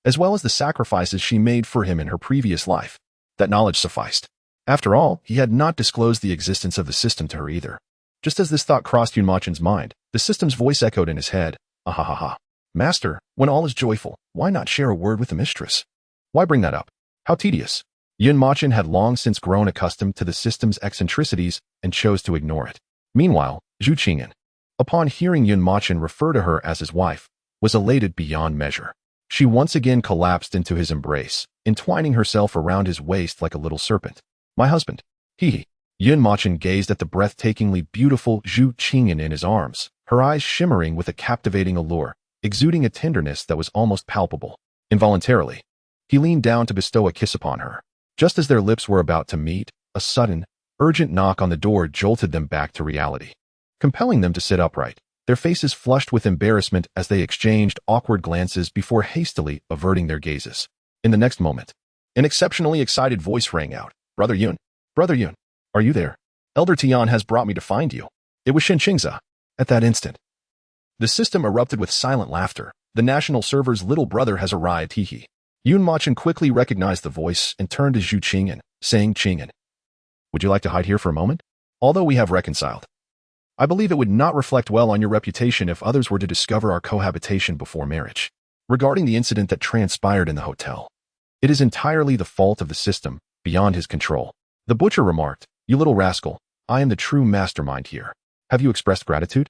as well as the sacrifices she made for him in her previous life. That knowledge sufficed. After all, he had not disclosed the existence of the system to her either. Just as this thought crossed Mochen's mind, the system's voice echoed in his head. "Ahahaha. Master, when all is joyful, why not share a word with the mistress? Why bring that up? How tedious." Mochen had long since grown accustomed to the system's eccentricities and chose to ignore it. Meanwhile, Zhu Qingyan, upon hearing Mochen refer to her as his wife, was elated beyond measure. She once again collapsed into his embrace, entwining herself around his waist like a little serpent. "My husband." He. Mochen gazed at the breathtakingly beautiful Zhu Qingyan in his arms, her eyes shimmering with a captivating allure, exuding a tenderness that was almost palpable. Involuntarily, he leaned down to bestow a kiss upon her. Just as their lips were about to meet, a sudden, urgent knock on the door jolted them back to reality, compelling them to sit upright, their faces flushed with embarrassment as they exchanged awkward glances before hastily averting their gazes. In the next moment, an exceptionally excited voice rang out. Brother Yun, are you there? Elder Tian has brought me to find you. It was Xingza. At that instant, the system erupted with silent laughter. The national server's little brother has arrived, hee. Yun Mochen quickly recognized the voice and turned to Zhu Qingyan, saying, Qingyan, would you like to hide here for a moment? Although we have reconciled, I believe it would not reflect well on your reputation if others were to discover our cohabitation before marriage. Regarding the incident that transpired in the hotel, it is entirely the fault of the system, beyond his control. The butcher remarked, you little rascal, I am the true mastermind here. Have you expressed gratitude?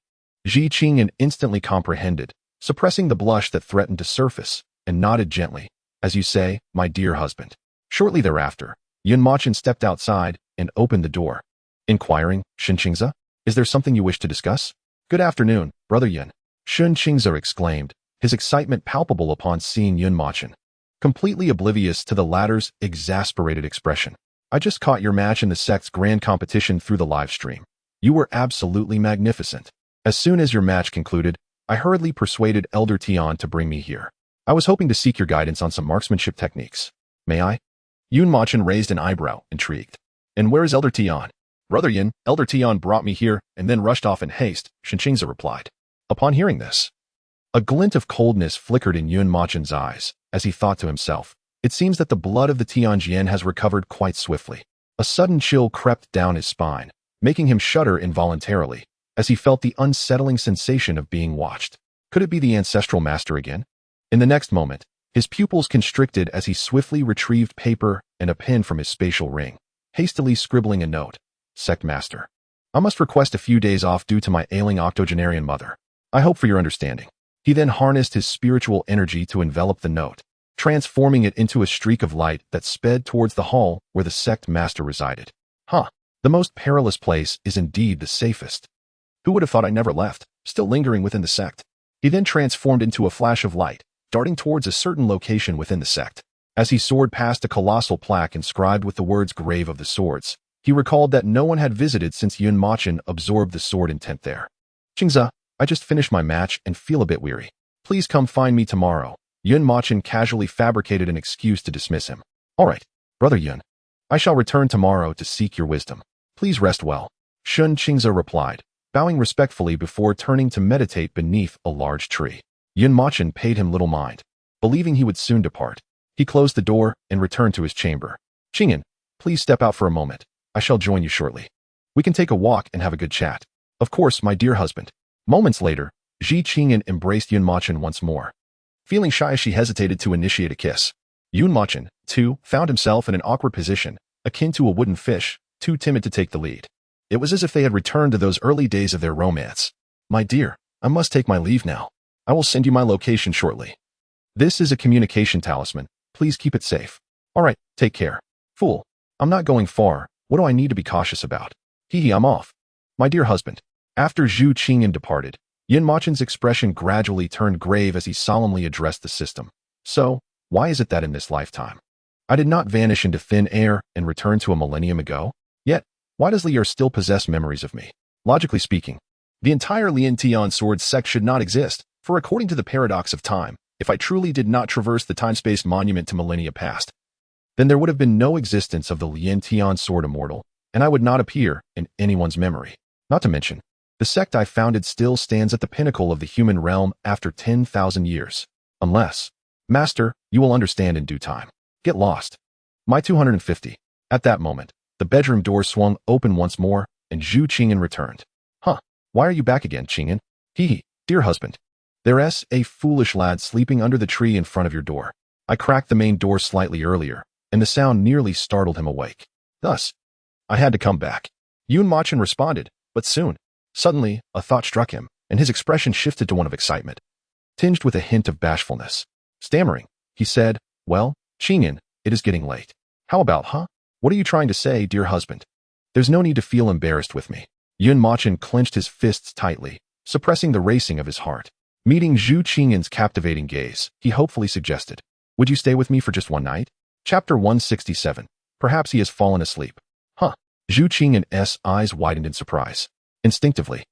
Zhi Qingyan instantly comprehended, suppressing the blush that threatened to surface, and nodded gently. As you say, my dear husband. Shortly thereafter, Yun Mochen stepped outside and opened the door. Inquiring, Xingza, is there something you wish to discuss? Good afternoon, Brother Yun. Xingza exclaimed, his excitement palpable upon seeing Yun Mochen, completely oblivious to the latter's exasperated expression. I just caught your match in the sect's grand competition through the live stream. You were absolutely magnificent. As soon as your match concluded, I hurriedly persuaded Elder Tian to bring me here. I was hoping to seek your guidance on some marksmanship techniques. May I? Yun Mochen raised an eyebrow, intrigued. And where is Elder Tian? Brother Yin, Elder Tian brought me here and then rushed off in haste, Xingza replied. Upon hearing this, a glint of coldness flickered in Yun Mochen's eyes, as he thought to himself, it seems that the blood of the Tianjian has recovered quite swiftly. A sudden chill crept down his spine, making him shudder involuntarily, as he felt the unsettling sensation of being watched. Could it be the ancestral master again? In the next moment, his pupils constricted as he swiftly retrieved paper and a pen from his spatial ring, hastily scribbling a note. Sect Master, I must request a few days off due to my ailing octogenarian mother. I hope for your understanding. He then harnessed his spiritual energy to envelop the note, transforming it into a streak of light that sped towards the hall where the sect master resided. The most perilous place is indeed the safest. Who would have thought I never left, still lingering within the sect? He then transformed into a flash of light, darting towards a certain location within the sect. As he soared past a colossal plaque inscribed with the words Grave of the Swords, he recalled that no one had visited since Yun Mochen absorbed the sword intent there. Xingza, I just finished my match and feel a bit weary. Please come find me tomorrow. Yun Mochen casually fabricated an excuse to dismiss him. All right, Brother Yun. I shall return tomorrow to seek your wisdom. Please rest well. Xingza replied, bowing respectfully before turning to meditate beneath a large tree. Yun Mochen paid him little mind, believing he would soon depart. He closed the door and returned to his chamber. Qingyan, please step out for a moment. I shall join you shortly. We can take a walk and have a good chat. Of course, my dear husband. Moments later, Zhi Qingyan embraced Yun Mochen once more. Feeling shy, she hesitated to initiate a kiss. Yun Mochen, too, found himself in an awkward position, akin to a wooden fish, too timid to take the lead. It was as if they had returned to those early days of their romance. My dear, I must take my leave now. I will send you my location shortly. This is a communication talisman. Please keep it safe. All right, take care. Fool, I'm not going far. What do I need to be cautious about? I'm off. My dear husband. After Zhu Qingyan departed, Yun Mochen's expression gradually turned grave as he solemnly addressed the system. So, why is it that in this lifetime, I did not vanish into thin air and return to a millennium ago? Yet, why does Lier still possess memories of me? Logically speaking, the entire Lien Tian sword sect should not exist, for according to the paradox of time, if I truly did not traverse the time-space monument to millennia past, then there would have been no existence of the Lien Tian sword immortal, and I would not appear in anyone's memory. Not to mention, the sect I founded still stands at the pinnacle of the human realm after 10,000 years. Unless, Master, you will understand in due time. Get lost. My 250. At that moment, the bedroom door swung open once more, and Zhu Qingyan returned. Why are you back again, Qingyan? Dear husband. There's a foolish lad sleeping under the tree in front of your door. I cracked the main door slightly earlier, and the sound nearly startled him awake. Thus, I had to come back. Yun Mochen responded, but soon, suddenly, a thought struck him, and his expression shifted to one of excitement, tinged with a hint of bashfulness. Stammering, he said, Well, Qingyan, it is getting late. How about, What are you trying to say, dear husband? There's no need to feel embarrassed with me. Yun Mochen clenched his fists tightly, suppressing the racing of his heart. Meeting Zhu Qingyan's captivating gaze, he hopefully suggested, Would you stay with me for just one night? Chapter 167. Perhaps he has fallen asleep. Huh. Zhu Qingyan's eyes widened in surprise. Instinctively,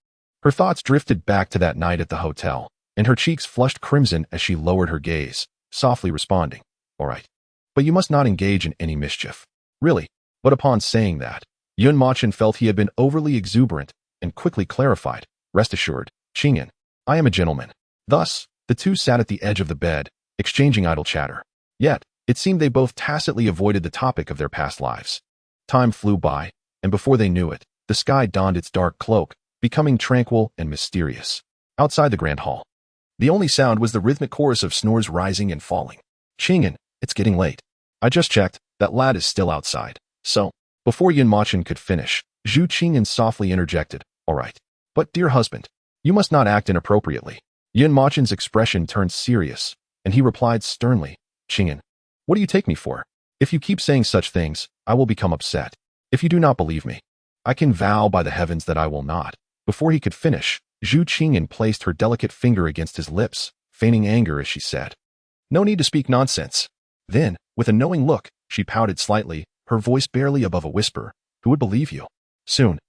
her thoughts drifted back to that night at the hotel, and her cheeks flushed crimson as she lowered her gaze, softly responding, "All right. But you must not engage in any mischief." Really? But upon saying that, Mochen felt he had been overly exuberant and quickly clarified, "Rest assured, Qingyan, I am a gentleman." Thus, the two sat at the edge of the bed, exchanging idle chatter. Yet, it seemed they both tacitly avoided the topic of their past lives. Time flew by, and before they knew it, the sky donned its dark cloak, becoming tranquil and mysterious. Outside the grand hall, the only sound was the rhythmic chorus of snores rising and falling. "Qingyan, it's getting late. I just checked, that lad is still outside." So, before Mochen could finish, Zhu Qingyan softly interjected, "All right. But, dear husband, you must not act inappropriately." Mochen's expression turned serious, and he replied sternly, "Qingyan, what do you take me for? If you keep saying such things, I will become upset. If you do not believe me, I can vow by the heavens that I will not." Before he could finish, Zhu Qingyan placed her delicate finger against his lips, feigning anger as she said, "No need to speak nonsense." Then, with a knowing look, she pouted slightly, her voice barely above a whisper, "Who would believe you?" Soon,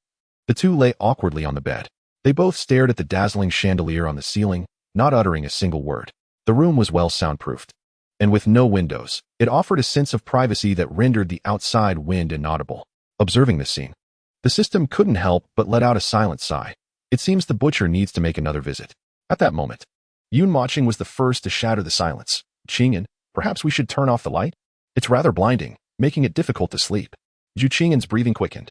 the two lay awkwardly on the bed. They both stared at the dazzling chandelier on the ceiling, not uttering a single word. The room was well soundproofed, and with no windows, it offered a sense of privacy that rendered the outside wind inaudible. Observing the scene, the system couldn't help but let out a silent sigh. It seems the butcher needs to make another visit. At that moment, Mochen was the first to shatter the silence. "Qingyan, perhaps we should turn off the light? It's rather blinding, making it difficult to sleep." Zhu Qingyan's breathing quickened.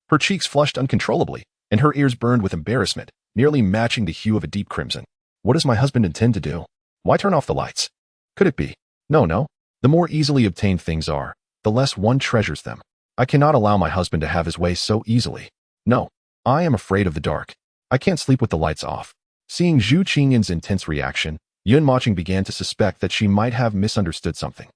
Her cheeks flushed uncontrollably, and her ears burned with embarrassment, nearly matching the hue of a deep crimson. What does my husband intend to do? Why turn off the lights? Could it be? No. The more easily obtained things are, the less one treasures them. I cannot allow my husband to have his way so easily. No, I am afraid of the dark. I can't sleep with the lights off. Seeing Zhu Qingyan's intense reaction, Mochen began to suspect that she might have misunderstood something.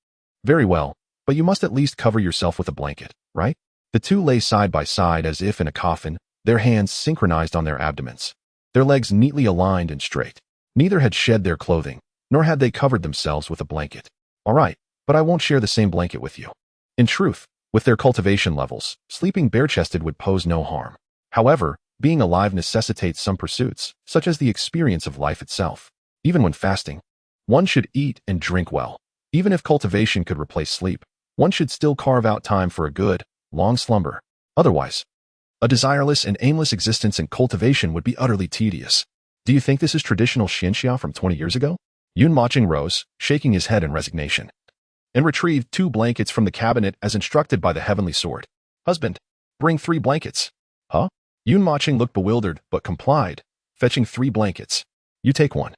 "Very well, but you must at least cover yourself with a blanket, right?" The two lay side by side as if in a coffin, their hands synchronized on their abdomens, their legs neatly aligned and straight. Neither had shed their clothing, nor had they covered themselves with a blanket. "All right, but I won't share the same blanket with you." In truth, with their cultivation levels, sleeping bare-chested would pose no harm. However, being alive necessitates some pursuits, such as the experience of life itself. Even when fasting, one should eat and drink well. Even if cultivation could replace sleep, one should still carve out time for a good, long slumber. Otherwise, a desireless and aimless existence in cultivation would be utterly tedious. Do you think this is traditional xianxia from 20 years ago? Mochen rose, shaking his head in resignation, and retrieved 2 blankets from the cabinet as instructed by the heavenly sword. "Husband, bring 3 blankets." "Huh?" Mochen looked bewildered, but complied, fetching 3 blankets. "You take 1.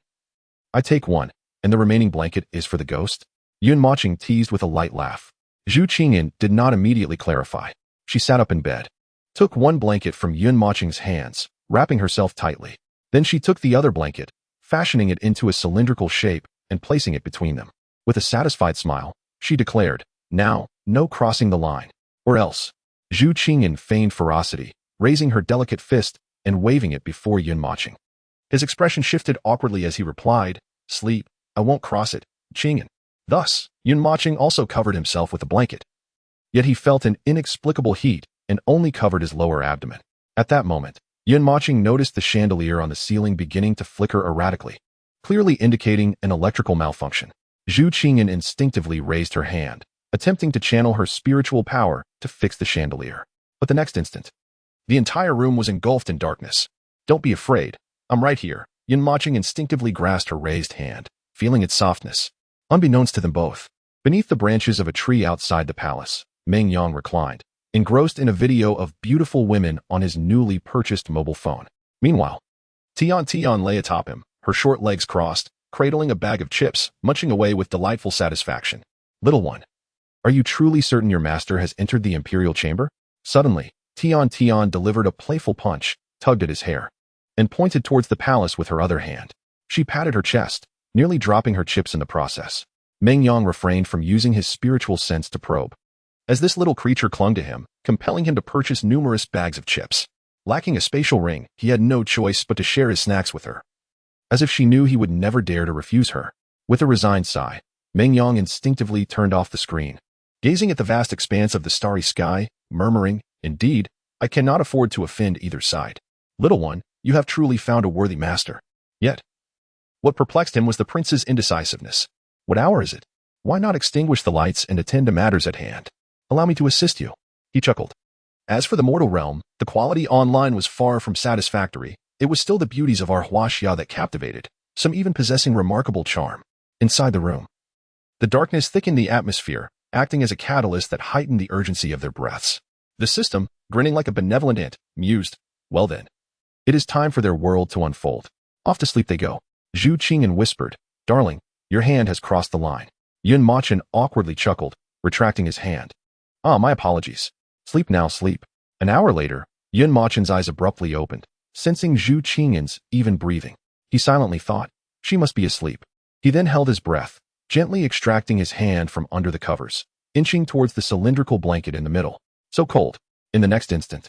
I take 1, and the remaining blanket is for the ghost?" Mochen teased with a light laugh. Zhu Qingyan did not immediately clarify. She sat up in bed, took 1 blanket from Mochen's hands, wrapping herself tightly. Then she took the other blanket, fashioning it into a cylindrical shape and placing it between them. With a satisfied smile, she declared, "Now, no crossing the line. Or else." Zhu Qingyan feigned ferocity, raising her delicate fist and waving it before Mochen. His expression shifted awkwardly as he replied, "Sleep, I won't cross it, Qingyan." Thus, Mochen also covered himself with a blanket. Yet he felt an inexplicable heat and only covered his lower abdomen. At that moment, Mochen noticed the chandelier on the ceiling beginning to flicker erratically, clearly indicating an electrical malfunction. Zhu Qingyan instinctively raised her hand, attempting to channel her spiritual power to fix the chandelier. But the next instant, the entire room was engulfed in darkness. "Don't be afraid. I'm right here." Mochen instinctively grasped her raised hand, feeling its softness. Unbeknownst to them both, beneath the branches of a tree outside the palace, Meng Yang reclined, engrossed in a video of beautiful women on his newly purchased mobile phone. Meanwhile, Tian lay atop him, her short legs crossed, cradling a bag of chips, munching away with delightful satisfaction. "Little one, are you truly certain your master has entered the imperial chamber?" Suddenly, Tian delivered a playful punch, tugged at his hair, and pointed towards the palace with her other hand. She patted her chest, nearly dropping her chips in the process. Meng Yang refrained from using his spiritual sense to probe, as this little creature clung to him, compelling him to purchase numerous bags of chips. Lacking a spatial ring, he had no choice but to share his snacks with her, as if she knew he would never dare to refuse her. With a resigned sigh, Meng Yang instinctively turned off the screen. gazing at the vast expanse of the starry sky, murmuring, "Indeed, I cannot afford to offend either side. Little one, you have truly found a worthy master." Yet, what perplexed him was the prince's indecisiveness. "What hour is it? Why not extinguish the lights and attend to matters at hand? Allow me to assist you," he chuckled. As for the mortal realm, the quality online was far from satisfactory. It was still the beauties of our Huaxia that captivated, some even possessing remarkable charm. Inside the room, the darkness thickened the atmosphere, acting as a catalyst that heightened the urgency of their breaths. The system, grinning like a benevolent ant, mused, "Well then, it is time for their world to unfold. Off to sleep they go." Zhu Qingyan whispered, "Darling, your hand has crossed the line." Yun Mochen awkwardly chuckled, retracting his hand. "Ah, my apologies. Sleep now, sleep." An hour later, Yun Mochen's eyes abruptly opened, sensing Zhu Qingyan's even breathing. He silently thought, "She must be asleep." He then held his breath, gently extracting his hand from under the covers, inching towards the cylindrical blanket in the middle. So cold. In the next instant,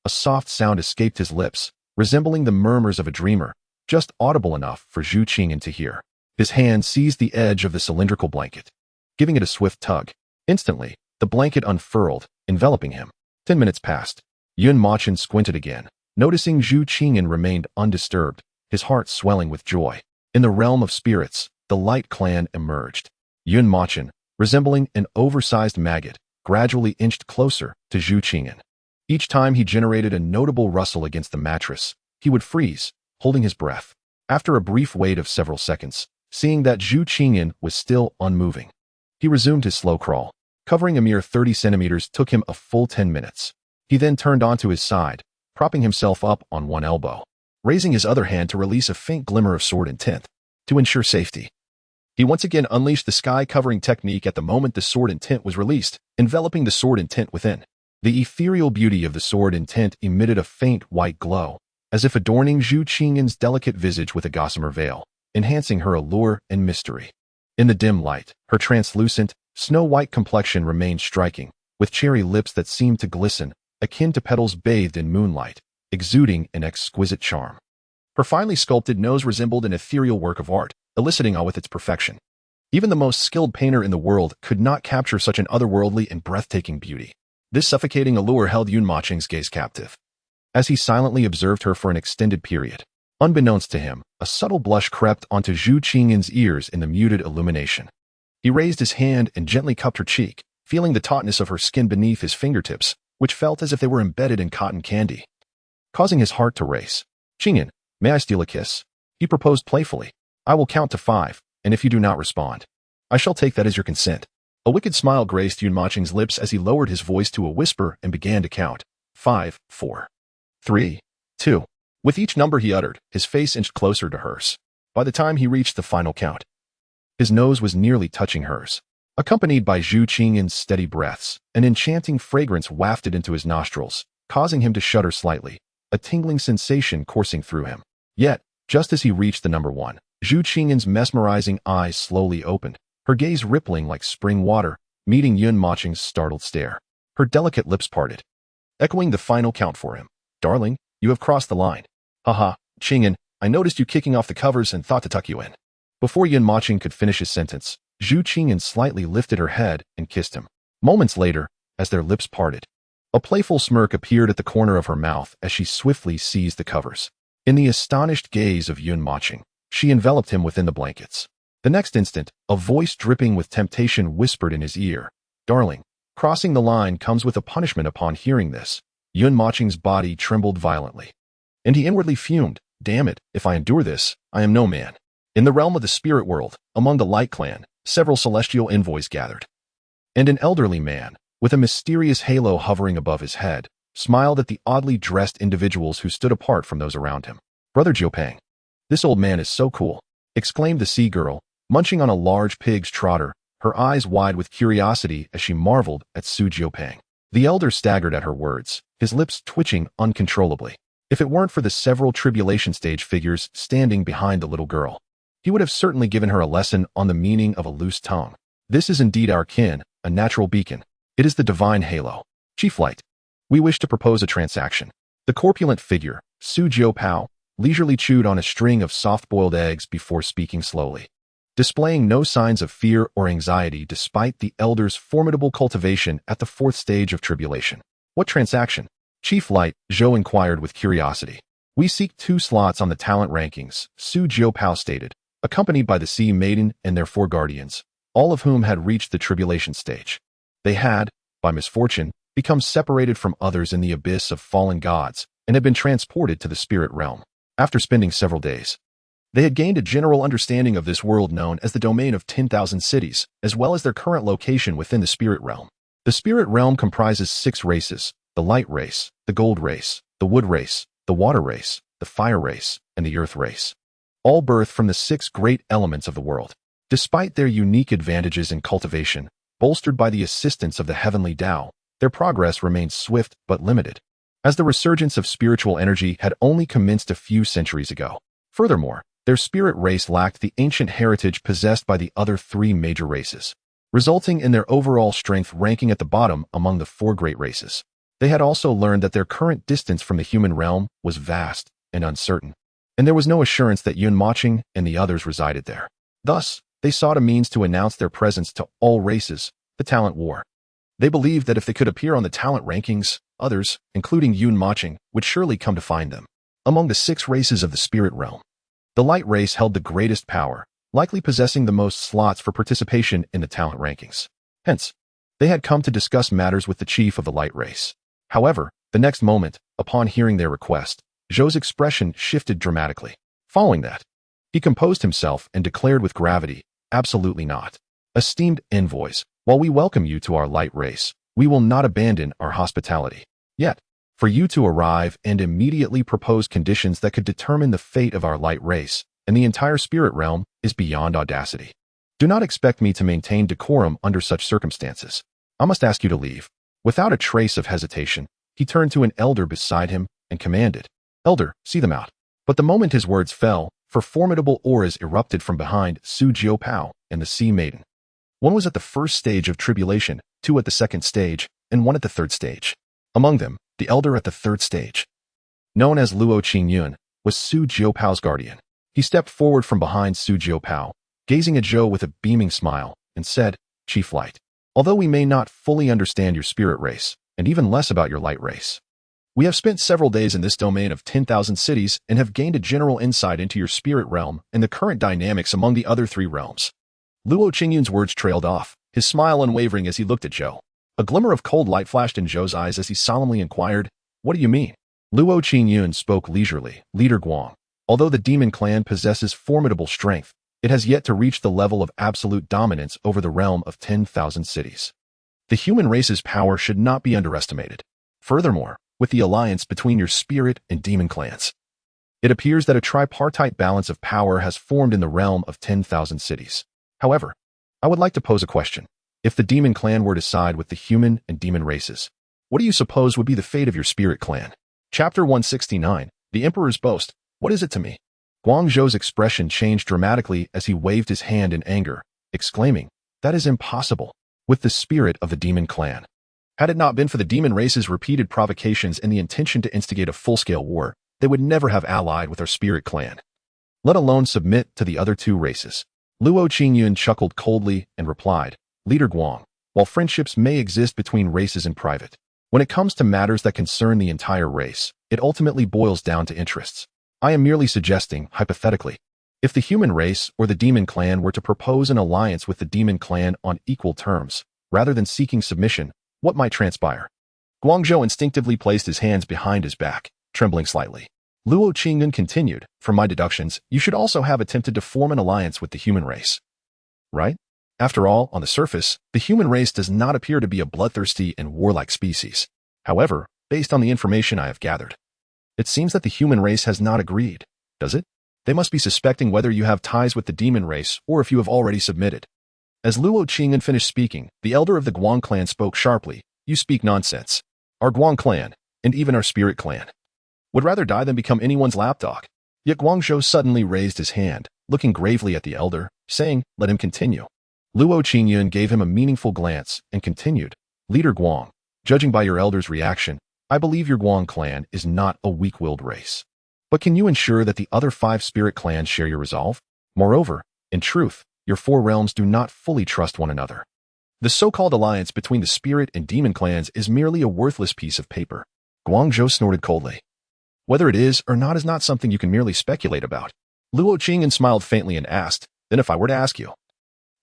a soft sound escaped his lips, resembling the murmurs of a dreamer, just audible enough for Zhu Qingyan to hear. His hand seized the edge of the cylindrical blanket, giving it a swift tug. Instantly, the blanket unfurled, enveloping him. 10 minutes passed. Yun Mochen squinted again, noticing Zhu Qingyan remained undisturbed, his heart swelling with joy. In the realm of spirits, the Light Clan emerged. Yun Mochen, resembling an oversized maggot, gradually inched closer to Zhu Qingyan. Each time he generated a notable rustle against the mattress, he would freeze, holding his breath. After a brief wait of several seconds, seeing that Zhu Qingyan was still unmoving, he resumed his slow crawl. Covering a mere 30 centimeters took him a full 10 minutes. He then turned onto his side, propping himself up on one elbow, raising his other hand to release a faint glimmer of sword intent, to ensure safety. He once again unleashed the sky-covering technique at the moment the sword intent was released, enveloping the sword intent within. The ethereal beauty of the sword intent emitted a faint white glow, as if adorning Zhu Qingyan's delicate visage with a gossamer veil, enhancing her allure and mystery. In the dim light, her translucent, snow-white complexion remained striking, with cherry lips that seemed to glisten, akin to petals bathed in moonlight, exuding an exquisite charm. Her finely sculpted nose resembled an ethereal work of art, eliciting awe with its perfection. Even the most skilled painter in the world could not capture such an otherworldly and breathtaking beauty. This suffocating allure held Yun Mochen's gaze captive. As he silently observed her for an extended period, unbeknownst to him, a subtle blush crept onto Zhu Qingyan's ears in the muted illumination. He raised his hand and gently cupped her cheek, feeling the tautness of her skin beneath his fingertips, which felt as if they were embedded in cotton candy, causing his heart to race. "Qingyan, may I steal a kiss?" he proposed playfully. "I will count to 5, and if you do not respond, I shall take that as your consent." A wicked smile graced Yun Mochen's lips as he lowered his voice to a whisper and began to count. 5, 4, 3, 2. With each number he uttered, his face inched closer to hers. By the time he reached the final count, his nose was nearly touching hers. Accompanied by Zhu Qingyan's steady breaths, an enchanting fragrance wafted into his nostrils, causing him to shudder slightly, a tingling sensation coursing through him. Yet, just as he reached the number 1, Zhu Qingyan's mesmerizing eyes slowly opened, her gaze rippling like spring water, meeting Yun Mochen's startled stare. Her delicate lips parted, echoing the final count for him. "Darling, you have crossed the line." "Haha, Qingyan, I noticed you kicking off the covers and thought to tuck you in." Before Yun Mochen could finish his sentence, Zhu Qingyan slightly lifted her head and kissed him. Moments later, as their lips parted, a playful smirk appeared at the corner of her mouth as she swiftly seized the covers. In the astonished gaze of Yun Mochen, she enveloped him within the blankets. The next instant, a voice dripping with temptation whispered in his ear, "Darling, crossing the line comes with a punishment." Upon hearing this, Yun Mochen's body trembled violently, and he inwardly fumed, "Damn it, if I endure this, I am no man." In the realm of the spirit world, among the Light Clan, several celestial envoys gathered, and an elderly man, with a mysterious halo hovering above his head, smiled at the oddly dressed individuals who stood apart from those around him. "Brother Jiupeng, this old man is so cool," exclaimed the sea girl, munching on a large pig's trotter, her eyes wide with curiosity as she marveled at Su Jiupeng. The elder staggered at her words, his lips twitching uncontrollably. If it weren't for the several tribulation stage figures standing behind the little girl, he would have certainly given her a lesson on the meaning of a loose tongue. "This is indeed our kin, a natural beacon. It is the divine halo. Chief Light, we wish to propose a transaction." The corpulent figure, Su Jiupao, leisurely chewed on a string of soft-boiled eggs before speaking slowly. displaying no signs of fear or anxiety despite the elder's formidable cultivation at the fourth stage of tribulation. What transaction? Chief Light, Zhou inquired with curiosity. We seek 2 slots on the talent rankings, Su Jiupao stated, accompanied by the Sea Maiden and their 4 guardians, all of whom had reached the tribulation stage. They had, by misfortune, become separated from others in the abyss of fallen gods and had been transported to the spirit realm. After spending several days, they had gained a general understanding of this world known as the domain of 10,000 cities, as well as their current location within the spirit realm. The spirit realm comprises 6 races: the light race, the gold race, the wood race, the water race, the fire race, and the earth race, all birthed from the 6 great elements of the world. Despite their unique advantages in cultivation, bolstered by the assistance of the heavenly Tao, their progress remained swift but limited, as the resurgence of spiritual energy had only commenced a few centuries ago. Furthermore, their spirit race lacked the ancient heritage possessed by the other 3 major races, resulting in their overall strength ranking at the bottom among the 4 great races. They had also learned that their current distance from the human realm was vast and uncertain, and there was no assurance that Yun Mochen and the others resided there. Thus, they sought a means to announce their presence to all races, the talent war. They believed that if they could appear on the talent rankings, others, including Yun Mochen, would surely come to find them. Among the 6 races of the spirit realm, the light race held the greatest power, likely possessing the most slots for participation in the talent rankings. Hence, they had come to discuss matters with the chief of the light race. However, the next moment, upon hearing their request, Zhou's expression shifted dramatically. Following that, he composed himself and declared with gravity, "Absolutely not. Esteemed envoys, while we welcome you to our light race, we will not abandon our hospitality. Yet, for you to arrive and immediately propose conditions that could determine the fate of our light race and the entire spirit realm is beyond audacity. Do not expect me to maintain decorum under such circumstances. I must ask you to leave." Without a trace of hesitation, he turned to an elder beside him and commanded, "Elder, see them out." But the moment his words fell, 4 formidable auras erupted from behind Su Jiupao and the Sea Maiden. One was at the first stage of tribulation, 2 at the second stage, and 1 at the third stage. Among them, the elder at the third stage, known as Luo Qingyun, was Su Jiupao's guardian. He stepped forward from behind Su Jiupao, gazing at Zhou with a beaming smile, and said, "Chief Light, although we may not fully understand your spirit race, and even less about your light race, we have spent several days in this domain of 10,000 cities and have gained a general insight into your spirit realm and the current dynamics among the other 3 realms." Luo Qingyun's words trailed off, his smile unwavering as he looked at Zhou. A glimmer of cold light flashed in Zhou's eyes as he solemnly inquired, "What do you mean?" Luo Qingyun spoke leisurely, "Leader Guang, although the demon clan possesses formidable strength, it has yet to reach the level of absolute dominance over the realm of 10,000 cities. The human race's power should not be underestimated. Furthermore, with the alliance between your spirit and demon clans, it appears that a tripartite balance of power has formed in the realm of 10,000 cities. However, I would like to pose a question. If the demon clan were to side with the human and demon races, what do you suppose would be the fate of your spirit clan?" Chapter 169, The Emperor's Boast. What is it to me? Guang Zhou's expression changed dramatically as he waved his hand in anger, exclaiming, "That is impossible. With the spirit of the demon clan. Had it not been for the demon race's repeated provocations and the intention to instigate a full-scale war, they would never have allied with our spirit clan, let alone submit to the other 2 races." Luo Qingyun chuckled coldly and replied, "Leader Guang, while friendships may exist between races in private, when it comes to matters that concern the entire race, it ultimately boils down to interests. I am merely suggesting, hypothetically, if the human race or the demon clan were to propose an alliance with the demon clan on equal terms, rather than seeking submission, what might transpire?" Guangzhou instinctively placed his hands behind his back, trembling slightly. Luo Qingyun continued, "From my deductions, you should also have attempted to form an alliance with the human race. Right? After all, on the surface, the human race does not appear to be a bloodthirsty and warlike species. However, based on the information I have gathered, it seems that the human race has not agreed, does it? They must be suspecting whether you have ties with the demon race or if you have already submitted." As Luo Qingyun finished speaking, the elder of the Guang clan spoke sharply, "You speak nonsense. Our Guang clan, and even our spirit clan, would rather die than become anyone's lapdog." Yet Guangzhou suddenly raised his hand, looking gravely at the elder, saying, "Let him continue." Luo Qingyun gave him a meaningful glance and continued, "Leader Guang, judging by your elder's reaction, I believe your Guang clan is not a weak-willed race. But can you ensure that the other 5 spirit clans share your resolve? Moreover, in truth, your four realms do not fully trust one another. The so-called alliance between the spirit and demon clans is merely a worthless piece of paper. Guangzhou snorted coldly. Whether it is or not is not something you can merely speculate about. Luo Qingyan smiled faintly and asked, then if I were to ask you,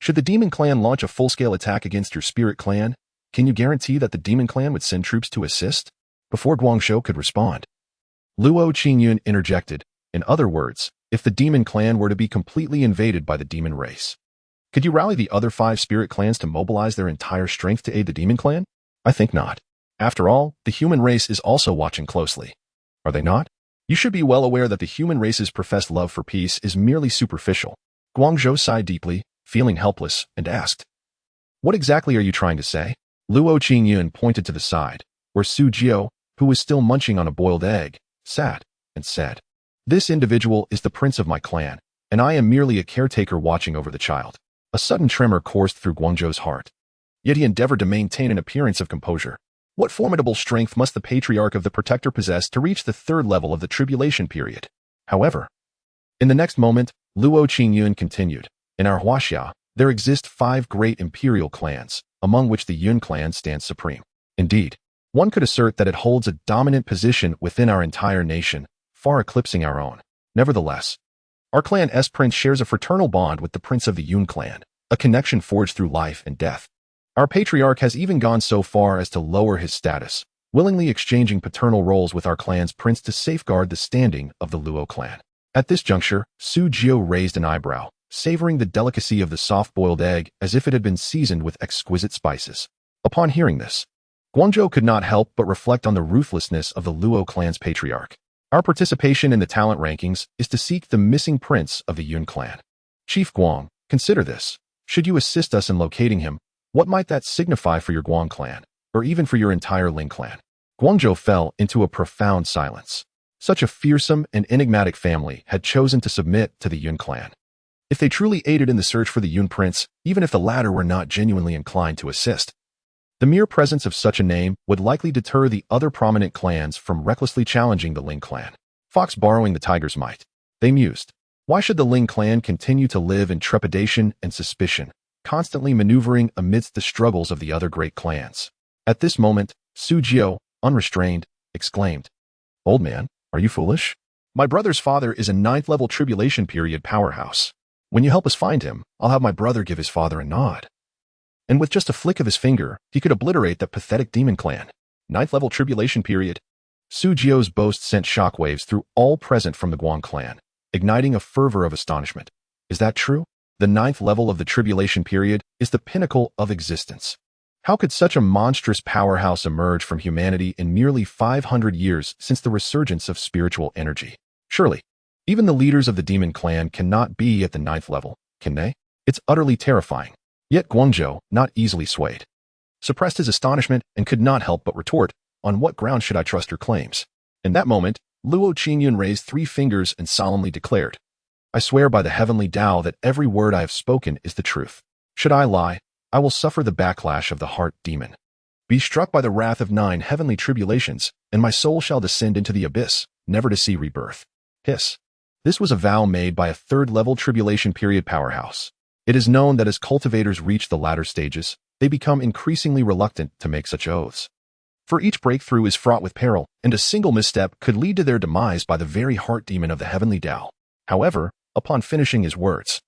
should the demon clan launch a full-scale attack against your spirit clan, can you guarantee that the demon clan would send troops to assist? Before Guangzhou could respond, Luo Qingyun interjected, in other words, if the demon clan were to be completely invaded by the demon race, could you rally the other 5 spirit clans to mobilize their entire strength to aid the demon clan? I think not. After all, the human race is also watching closely. Are they not? You should be well aware that the human race's professed love for peace is merely superficial. Guangzhou sighed deeply, feeling helpless, and asked, what exactly are you trying to say? Luo Qingyun pointed to the side, where Su Jiao, who was still munching on a boiled egg, sat, and said, this individual is the prince of my clan, and I am merely a caretaker watching over the child. A sudden tremor coursed through Guangzhou's heart. Yet he endeavored to maintain an appearance of composure. What formidable strength must the patriarch of the protector possess to reach the 3rd level of the tribulation period? However, in the next moment, Luo Qingyun continued, in our Huaxia, there exist 5 great imperial clans, among which the Yun clan stands supreme. Indeed, one could assert that it holds a dominant position within our entire nation, far eclipsing our own. Nevertheless, our clan's prince shares a fraternal bond with the prince of the Yun clan, a connection forged through life and death. Our patriarch has even gone so far as to lower his status, willingly exchanging paternal roles with our clan's prince to safeguard the standing of the Luo clan. At this juncture, Su Jiao raised an eyebrow, savoring the delicacy of the soft-boiled egg as if it had been seasoned with exquisite spices. Upon hearing this, Guangzhou could not help but reflect on the ruthlessness of the Luo clan's patriarch. Our participation in the talent rankings is to seek the missing prince of the Yun clan. Chief Guang, consider this. Should you assist us in locating him, what might that signify for your Guang clan, or even for your entire Ling clan? Guangzhou fell into a profound silence. Such a fearsome and enigmatic family had chosen to submit to the Yun clan. If they truly aided in the search for the Yun prince, even if the latter were not genuinely inclined to assist, the mere presence of such a name would likely deter the other prominent clans from recklessly challenging the Ling clan. Fox borrowing the tiger's might. They mused. Why should the Ling clan continue to live in trepidation and suspicion, constantly maneuvering amidst the struggles of the other great clans? At this moment, Su Jiao, unrestrained, exclaimed, old man, are you foolish? My brother's father is a 9th-level tribulation period powerhouse. When you help us find him, I'll have my brother give his father a nod. And with just a flick of his finger, he could obliterate that pathetic demon clan. 9th-level tribulation period. Su Jiao's boast sent shockwaves through all present from the Guang clan, igniting a fervor of astonishment. Is that true? The 9th level of the tribulation period is the pinnacle of existence. How could such a monstrous powerhouse emerge from humanity in merely 500 years since the resurgence of spiritual energy? Surely, even the leaders of the demon clan cannot be at the 9th level, can they? It's utterly terrifying. Yet Guangzhou, not easily swayed, suppressed his astonishment and could not help but retort, on what grounds should I trust your claims? In that moment, Luo Qingyun raised 3 fingers and solemnly declared, I swear by the heavenly Tao that every word I have spoken is the truth. Should I lie, I will suffer the backlash of the heart demon. Be struck by the wrath of 9 heavenly tribulations, and my soul shall descend into the abyss, never to see rebirth. Hiss. This was a vow made by a 3rd-level tribulation period powerhouse. It is known that as cultivators reach the latter stages, they become increasingly reluctant to make such oaths. For each breakthrough is fraught with peril, and a single misstep could lead to their demise by the very heart demon of the heavenly Tao. However, upon finishing his words,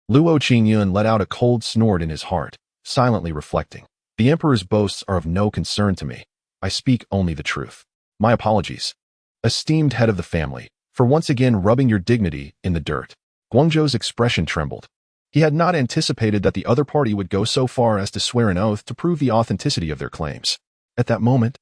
Luo Qingyun let out a cold snort in his heart, silently reflecting, the emperor's boasts are of no concern to me. I speak only the truth. My apologies. Esteemed head of the family, for once again rubbing your dignity in the dirt. Guangzhou's expression trembled. He had not anticipated that the other party would go so far as to swear an oath to prove the authenticity of their claims. At that moment,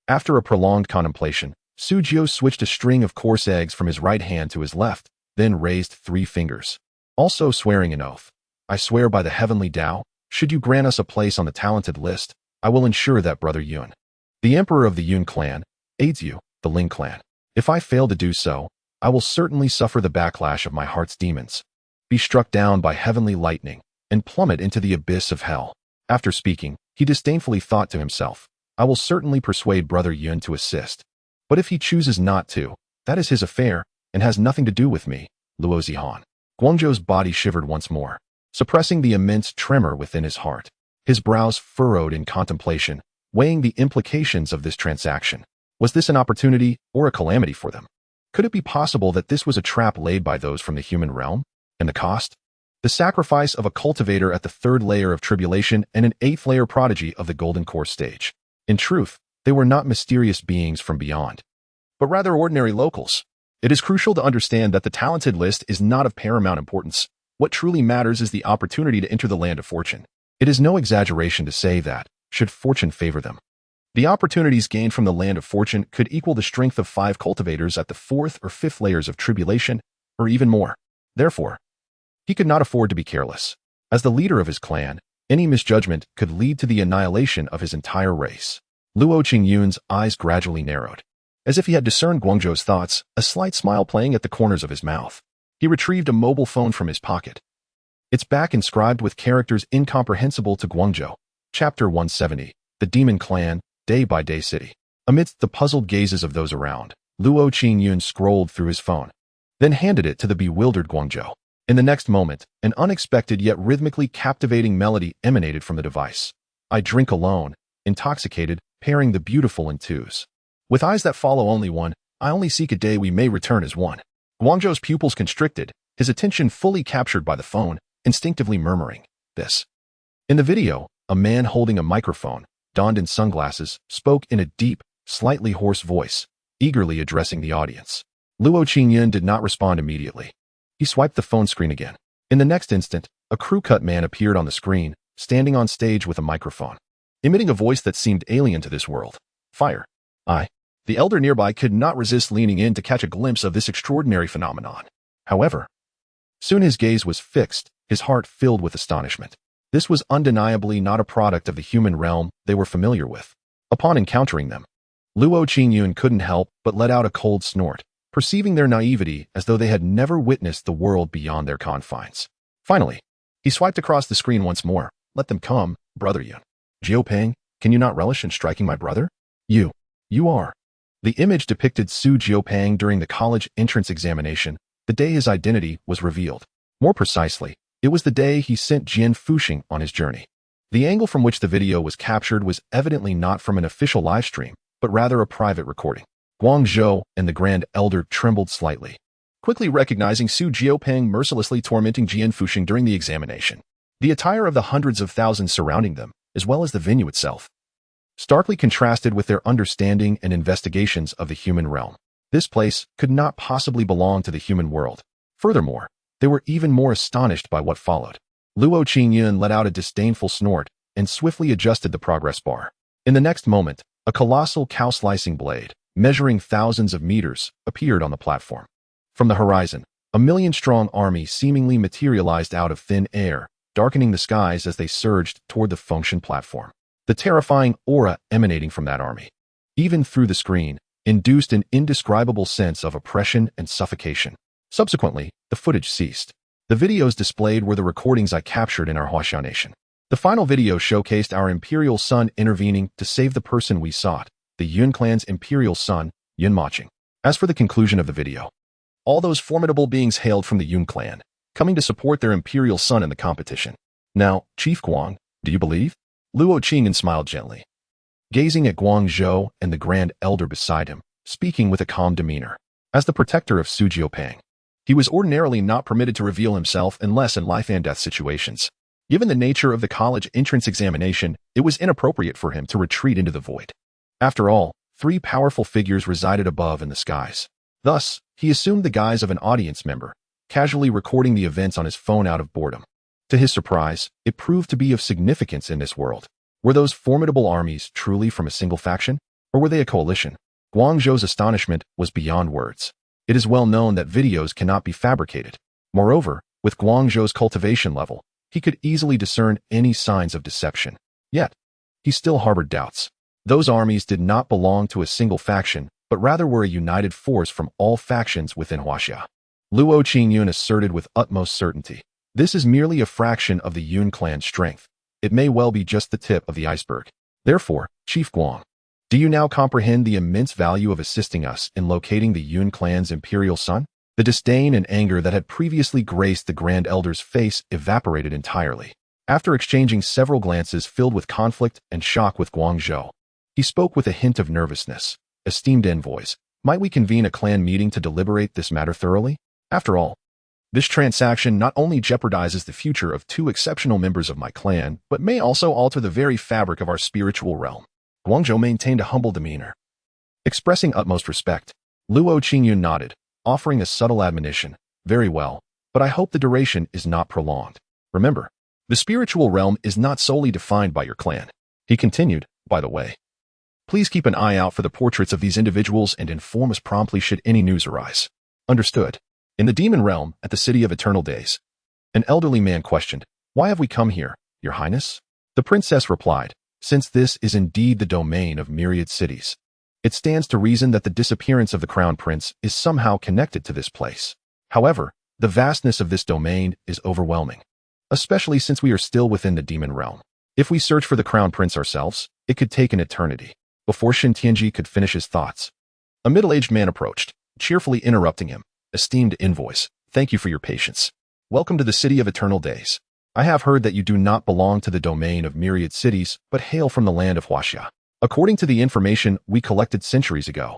after a prolonged contemplation, Su Jiao switched a string of coarse eggs from his right hand to his left, then raised 3 fingers, also swearing an oath. I swear by the heavenly Tao, should you grant us a place on the talented list, I will ensure that Brother Yun, the emperor of the Yun clan, aids you, the Ling clan. If I fail to do so, I will certainly suffer the backlash of my heart's demons, be struck down by heavenly lightning, and plummet into the abyss of hell. After speaking, he disdainfully thought to himself, I will certainly persuade Brother Yun to assist. But if he chooses not to, that is his affair, and has nothing to do with me, Luo Zihan. Guangzhou's body shivered once more. suppressing the immense tremor within his heart. His brows furrowed in contemplation, weighing the implications of this transaction. Was this an opportunity or a calamity for them? Could it be possible that this was a trap laid by those from the human realm? And the cost? The sacrifice of a cultivator at the 3rd layer of tribulation and an 8th layer prodigy of the golden core stage. In truth, they were not mysterious beings from beyond, but rather ordinary locals. It is crucial to understand that the talented list is not of paramount importance. What truly matters is the opportunity to enter the land of fortune. It is no exaggeration to say that, should fortune favor them, the opportunities gained from the land of fortune could equal the strength of 5 cultivators at the 4th or 5th layers of tribulation, or even more. Therefore, he could not afford to be careless. As the leader of his clan, any misjudgment could lead to the annihilation of his entire race. Luo Qingyun's eyes gradually narrowed. As if he had discerned Guangzhou's thoughts, a slight smile playing at the corners of his mouth. He retrieved a mobile phone from his pocket. Its back inscribed with characters incomprehensible to Guangzhou. Chapter 170, The Demon Clan, Day by Day City. Amidst the puzzled gazes of those around, Luo Qingyun scrolled through his phone, then handed it to the bewildered Guangzhou. In the next moment, an unexpected yet rhythmically captivating melody emanated from the device. I drink alone, intoxicated, pairing the beautiful in twos. With eyes that follow only one, I only seek a day we may return as one. Guangzhou's pupils constricted, his attention fully captured by the phone, instinctively murmuring, this. In the video, a man holding a microphone, donned in sunglasses, spoke in a deep, slightly hoarse voice, eagerly addressing the audience. Luo Qingyun did not respond immediately. He swiped the phone screen again. In the next instant, a crew-cut man appeared on the screen, standing on stage with a microphone, emitting a voice that seemed alien to this world. Fire. The elder nearby could not resist leaning in to catch a glimpse of this extraordinary phenomenon. However, soon his gaze was fixed, his heart filled with astonishment. This was undeniably not a product of the human realm they were familiar with. Upon encountering them, Luo Qingyun couldn't help but let out a cold snort, perceiving their naivety as though they had never witnessed the world beyond their confines. Finally, he swiped across the screen once more. Let them come, brother Yun. Jiupeng, can you not relish in striking my brother? You are. The image depicted Su Jiupeng during the college entrance examination, the day his identity was revealed. More precisely, it was the day he sent Jian Fuxing on his journey. The angle from which the video was captured was evidently not from an official livestream, but rather a private recording. Guangzhou and the Grand Elder trembled slightly, quickly recognizing Su Jiupeng mercilessly tormenting Jian Fuxing during the examination. The attire of the hundreds of thousands surrounding them, as well as the venue itself, starkly contrasted with their understanding and investigations of the human realm. This place could not possibly belong to the human world. Furthermore, they were even more astonished by what followed. Luo Qingyun let out a disdainful snort and swiftly adjusted the progress bar. In the next moment, a colossal cow-slicing blade, measuring thousands of meters, appeared on the platform. From the horizon, a million-strong army seemingly materialized out of thin air, darkening the skies as they surged toward the function platform. The terrifying aura emanating from that army, even through the screen, induced an indescribable sense of oppression and suffocation. Subsequently, the footage ceased. The videos displayed were the recordings I captured in our Huaxia Nation. The final video showcased our imperial son intervening to save the person we sought, the Yun clan's imperial son, Yun Mochen. As for the conclusion of the video, all those formidable beings hailed from the Yun clan, coming to support their imperial son in the competition. Now, Chief Guang, do you believe? Luo Qingyun smiled gently, gazing at Guangzhou and the Grand Elder beside him, speaking with a calm demeanor. As the protector of Su Jiupeng, he was ordinarily not permitted to reveal himself unless in life and death situations. Given the nature of the college entrance examination, it was inappropriate for him to retreat into the void. After all, 3 powerful figures resided above in the skies. Thus, he assumed the guise of an audience member, casually recording the events on his phone out of boredom. To his surprise, it proved to be of significance in this world. Were those formidable armies truly from a single faction, or were they a coalition? Guangzhou's astonishment was beyond words. It is well known that videos cannot be fabricated. Moreover, with Guangzhou's cultivation level, he could easily discern any signs of deception. Yet, he still harbored doubts. Those armies did not belong to a single faction, but rather were a united force from all factions within Huaxia. Luo Qingyun asserted with utmost certainty. This is merely a fraction of the Yun clan's strength. It may well be just the tip of the iceberg. Therefore, Chief Guang, do you now comprehend the immense value of assisting us in locating the Yun clan's imperial son? The disdain and anger that had previously graced the Grand Elder's face evaporated entirely. After exchanging several glances filled with conflict and shock with Guangzhou, he spoke with a hint of nervousness. Esteemed envoys, might we convene a clan meeting to deliberate this matter thoroughly? After all, this transaction not only jeopardizes the future of two exceptional members of my clan, but may also alter the very fabric of our spiritual realm. Guangzhou maintained a humble demeanor. Expressing utmost respect, Luo Qingyun nodded, offering a subtle admonition. Very well, but I hope the duration is not prolonged. Remember, the spiritual realm is not solely defined by your clan. He continued, by the way. Please keep an eye out for the portraits of these individuals and inform us promptly should any news arise. Understood. In the demon realm, at the City of Eternal Days, an elderly man questioned, Why have we come here, Your Highness? The princess replied, Since this is indeed the domain of myriad cities, it stands to reason that the disappearance of the crown prince is somehow connected to this place. However, the vastness of this domain is overwhelming, especially since we are still within the demon realm. If we search for the crown prince ourselves, it could take an eternity. Before Shen Tianji could finish his thoughts, a middle-aged man approached, cheerfully interrupting him. Esteemed envoys, thank you for your patience. Welcome to the City of Eternal Days. I have heard that you do not belong to the domain of myriad cities, but hail from the land of Huaxia. According to the information we collected centuries ago,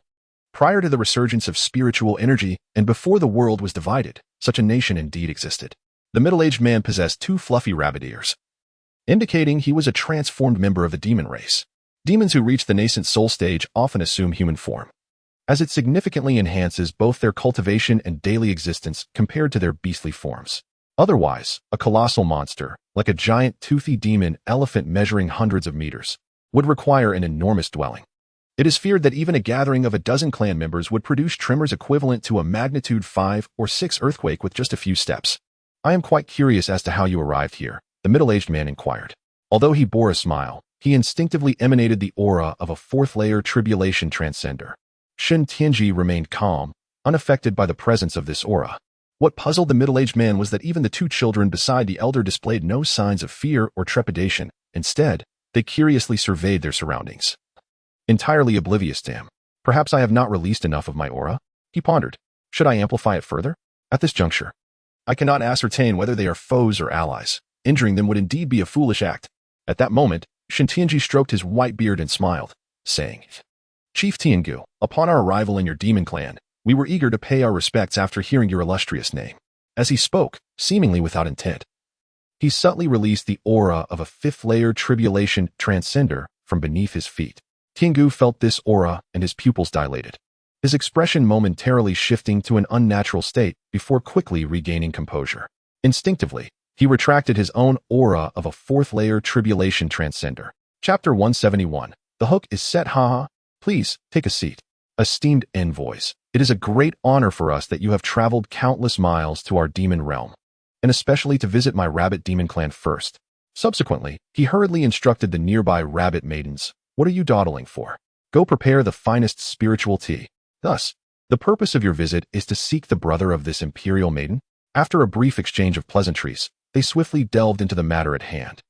prior to the resurgence of spiritual energy and before the world was divided, such a nation indeed existed. The middle-aged man possessed two fluffy rabbit ears, indicating he was a transformed member of the demon race. Demons who reach the nascent soul stage often assume human form, as it significantly enhances both their cultivation and daily existence compared to their beastly forms. Otherwise, a colossal monster, like a giant toothy demon elephant measuring hundreds of meters, would require an enormous dwelling. It is feared that even a gathering of a dozen clan members would produce tremors equivalent to a magnitude 5 or 6 earthquake with just a few steps. I am quite curious as to how you arrived here, the middle-aged man inquired. Although he bore a smile, he instinctively emanated the aura of a fourth-layer tribulation transcender. Shen Tianji remained calm, unaffected by the presence of this aura. What puzzled the middle-aged man was that even the two children beside the elder displayed no signs of fear or trepidation. Instead, they curiously surveyed their surroundings, entirely oblivious to him. Perhaps I have not released enough of my aura, he pondered. Should I amplify it further? At this juncture, I cannot ascertain whether they are foes or allies. Injuring them would indeed be a foolish act. At that moment, Shen Tianji stroked his white beard and smiled, saying, Chief Tiangu, upon our arrival in your demon clan, we were eager to pay our respects after hearing your illustrious name. As he spoke, seemingly without intent, he subtly released the aura of a fifth-layer tribulation transcender from beneath his feet. Tiangu felt this aura and his pupils dilated, his expression momentarily shifting to an unnatural state before quickly regaining composure. Instinctively, he retracted his own aura of a fourth-layer tribulation transcender. Chapter 171. The hook is set, haha. Please, take a seat. Esteemed envoys, it is a great honor for us that you have traveled countless miles to our demon realm, and especially to visit my rabbit demon clan first. Subsequently, he hurriedly instructed the nearby rabbit maidens, What are you dawdling for? Go prepare the finest spiritual tea. Thus, the purpose of your visit is to seek the brother of this imperial maiden. After a brief exchange of pleasantries, they swiftly delved into the matter at hand.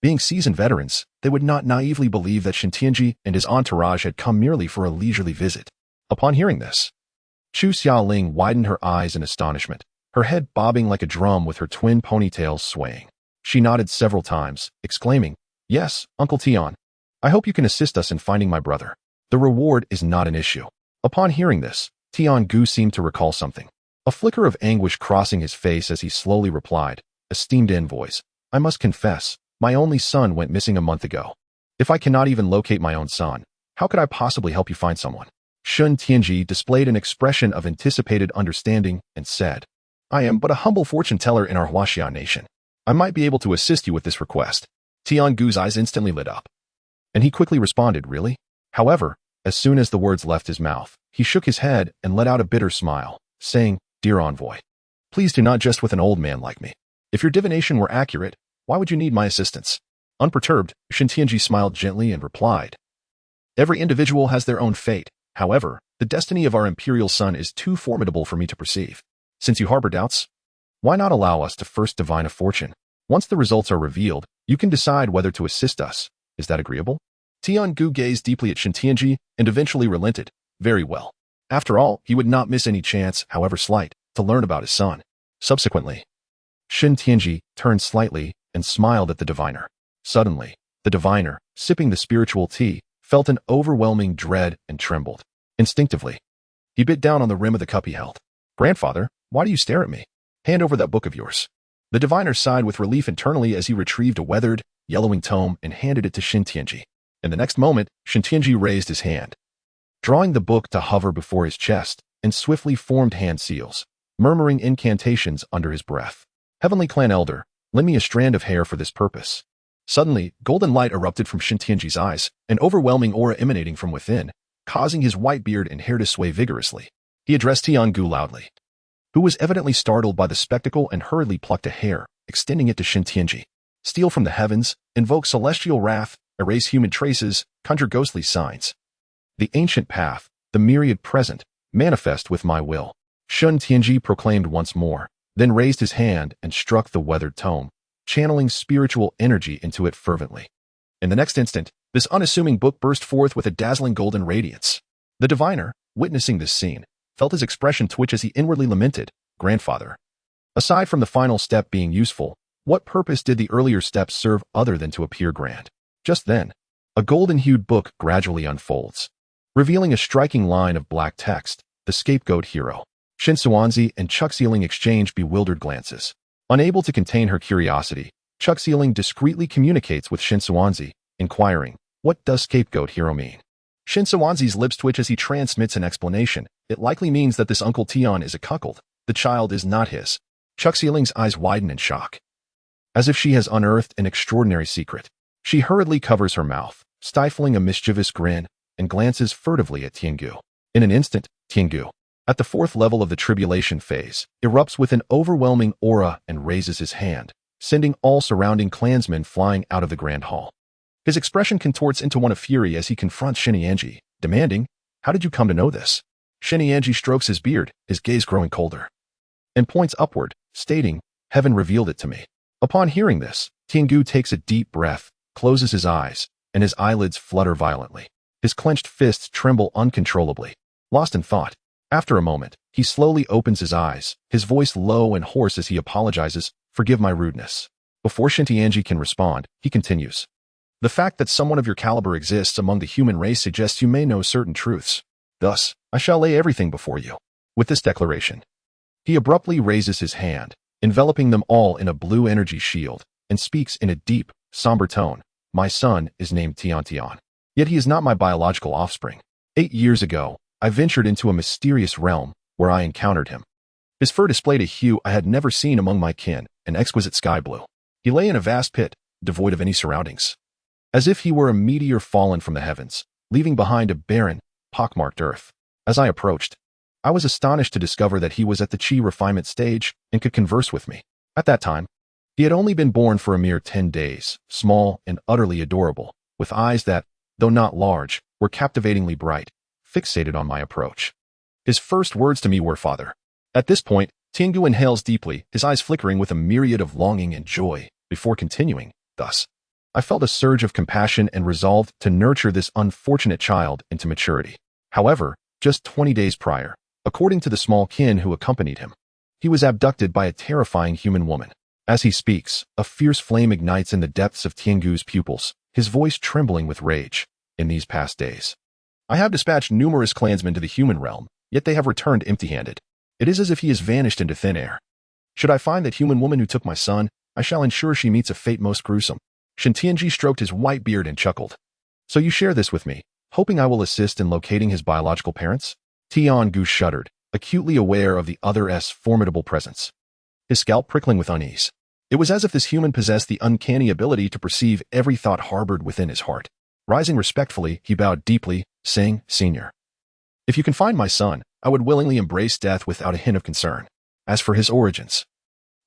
Being seasoned veterans, they would not naively believe that Shen Tianji and his entourage had come merely for a leisurely visit. Upon hearing this, Chu Xiaoling widened her eyes in astonishment, her head bobbing like a drum with her twin ponytails swaying. She nodded several times, exclaiming, Yes, Uncle Tian. I hope you can assist us in finding my brother. The reward is not an issue. Upon hearing this, Tian Gu seemed to recall something, a flicker of anguish crossing his face as he slowly replied, Esteemed envoys, I must confess, my only son went missing a month ago. If I cannot even locate my own son, how could I possibly help you find someone? Shen Tianji displayed an expression of anticipated understanding and said, I am but a humble fortune teller in our Huaxia nation. I might be able to assist you with this request. Tian Gu's eyes instantly lit up, and he quickly responded, Really? However, as soon as the words left his mouth, he shook his head and let out a bitter smile, saying, Dear envoy, please do not jest with an old man like me. If your divination were accurate, why would you need my assistance? Unperturbed, Shen Tianji smiled gently and replied, Every individual has their own fate. However, the destiny of our imperial son is too formidable for me to perceive. Since you harbor doubts, why not allow us to first divine a fortune? Once the results are revealed, you can decide whether to assist us. Is that agreeable? Tian Gu gazed deeply at Shen Tianji and eventually relented. Very well. After all, he would not miss any chance, however slight, to to learn about his son. Subsequently, Shin Tianji turned slightly and smiled at the diviner. Suddenly, the diviner, sipping the spiritual tea, felt an overwhelming dread and trembled. Instinctively, he bit down on the rim of the cup he held. "Grandfather, why do you stare at me? Hand over that book of yours." The diviner sighed with relief internally as he retrieved a weathered, yellowing tome and handed it to Shin Tianji. In the next moment, Shin Tianji raised his hand, drawing the book to hover before his chest, and swiftly formed hand seals, murmuring incantations under his breath. "Heavenly Clan Elder, lend me a strand of hair for this purpose." Suddenly, golden light erupted from Shin Tianji's eyes, an overwhelming aura emanating from within, causing his white beard and hair to sway vigorously. He addressed Tiangu loudly, who was evidently startled by the spectacle and hurriedly plucked a hair, extending it to Shin Tianji. "Steal from the heavens, invoke celestial wrath, erase human traces, conjure ghostly signs. The ancient path, the myriad present, manifest with my will." Shin Tianji proclaimed once more, then raised his hand and struck the weathered tome, channeling spiritual energy into it fervently. In the next instant, this unassuming book burst forth with a dazzling golden radiance. The diviner, witnessing this scene, felt his expression twitch as he inwardly lamented, "Grandfather, aside from the final step being useful, what purpose did the earlier steps serve other than to appear grand?" Just then, a golden-hued book gradually unfolds, revealing a striking line of black text, the scapegoat hero. Shin Suanzi and Chuck Sealing exchange bewildered glances. Unable to contain her curiosity, Chuck Sealing discreetly communicates with Shin Suanzi, inquiring, "What does scapegoat hero mean?" Shin Suanzi's lips twitch as he transmits an explanation. "It likely means that this Uncle Tian is a cuckold. The child is not his." Chuck Sealing's eyes widen in shock, as if she has unearthed an extraordinary secret. She hurriedly covers her mouth, stifling a mischievous grin, and glances furtively at Tiangu. In an instant, Tiangu, at the fourth level of the tribulation phase, erupts with an overwhelming aura and raises his hand, sending all surrounding clansmen flying out of the grand hall. His expression contorts into one of fury as he confronts Shin Tianji, demanding, "How did you come to know this?" Shin Tianji strokes his beard, his gaze growing colder, and points upward, stating, "Heaven revealed it to me." Upon hearing this, Tiangu takes a deep breath, closes his eyes, and his eyelids flutter violently. His clenched fists tremble uncontrollably. Lost in thought, after a moment, he slowly opens his eyes, his voice low and hoarse as he apologizes, "Forgive my rudeness." Before Shin Tianji can respond, he continues, "The fact that someone of your caliber exists among the human race suggests you may know certain truths. Thus, I shall lay everything before you." With this declaration, he abruptly raises his hand, enveloping them all in a blue energy shield, and speaks in a deep, somber tone, "My son is named Tian Tian. Yet he is not my biological offspring. 8 years ago, I ventured into a mysterious realm where I encountered him. His fur displayed a hue I had never seen among my kin, an exquisite sky blue. He lay in a vast pit, devoid of any surroundings, as if he were a meteor fallen from the heavens, leaving behind a barren, pockmarked earth. As I approached, I was astonished to discover that he was at the chi refinement stage and could converse with me. At that time, he had only been born for a mere 10 days, small and utterly adorable, with eyes that, though not large, were captivatingly bright, fixated on my approach. His first words to me were, "Father." At this point, Tiangu inhales deeply, his eyes flickering with a myriad of longing and joy, before continuing, "Thus, I felt a surge of compassion and resolved to nurture this unfortunate child into maturity." However, just 20 days prior, according to the small kin who accompanied him, he was abducted by a terrifying human woman. As he speaks, a fierce flame ignites in the depths of Tiangu's pupils, his voice trembling with rage. "In these past days, I have dispatched numerous clansmen to the human realm, yet they have returned empty-handed. It is as if he has vanished into thin air. Should I find that human woman who took my son, I shall ensure she meets a fate most gruesome." Shin Tianji stroked his white beard and chuckled. "So you share this with me, hoping I will assist in locating his biological parents?" Tiangu shuddered, acutely aware of the other's formidable presence, his scalp prickling with unease. It was as if this human possessed the uncanny ability to perceive every thought harbored within his heart. Rising respectfully, he bowed deeply, saying, "Senior, if you can find my son, I would willingly embrace death without a hint of concern. As for his origins,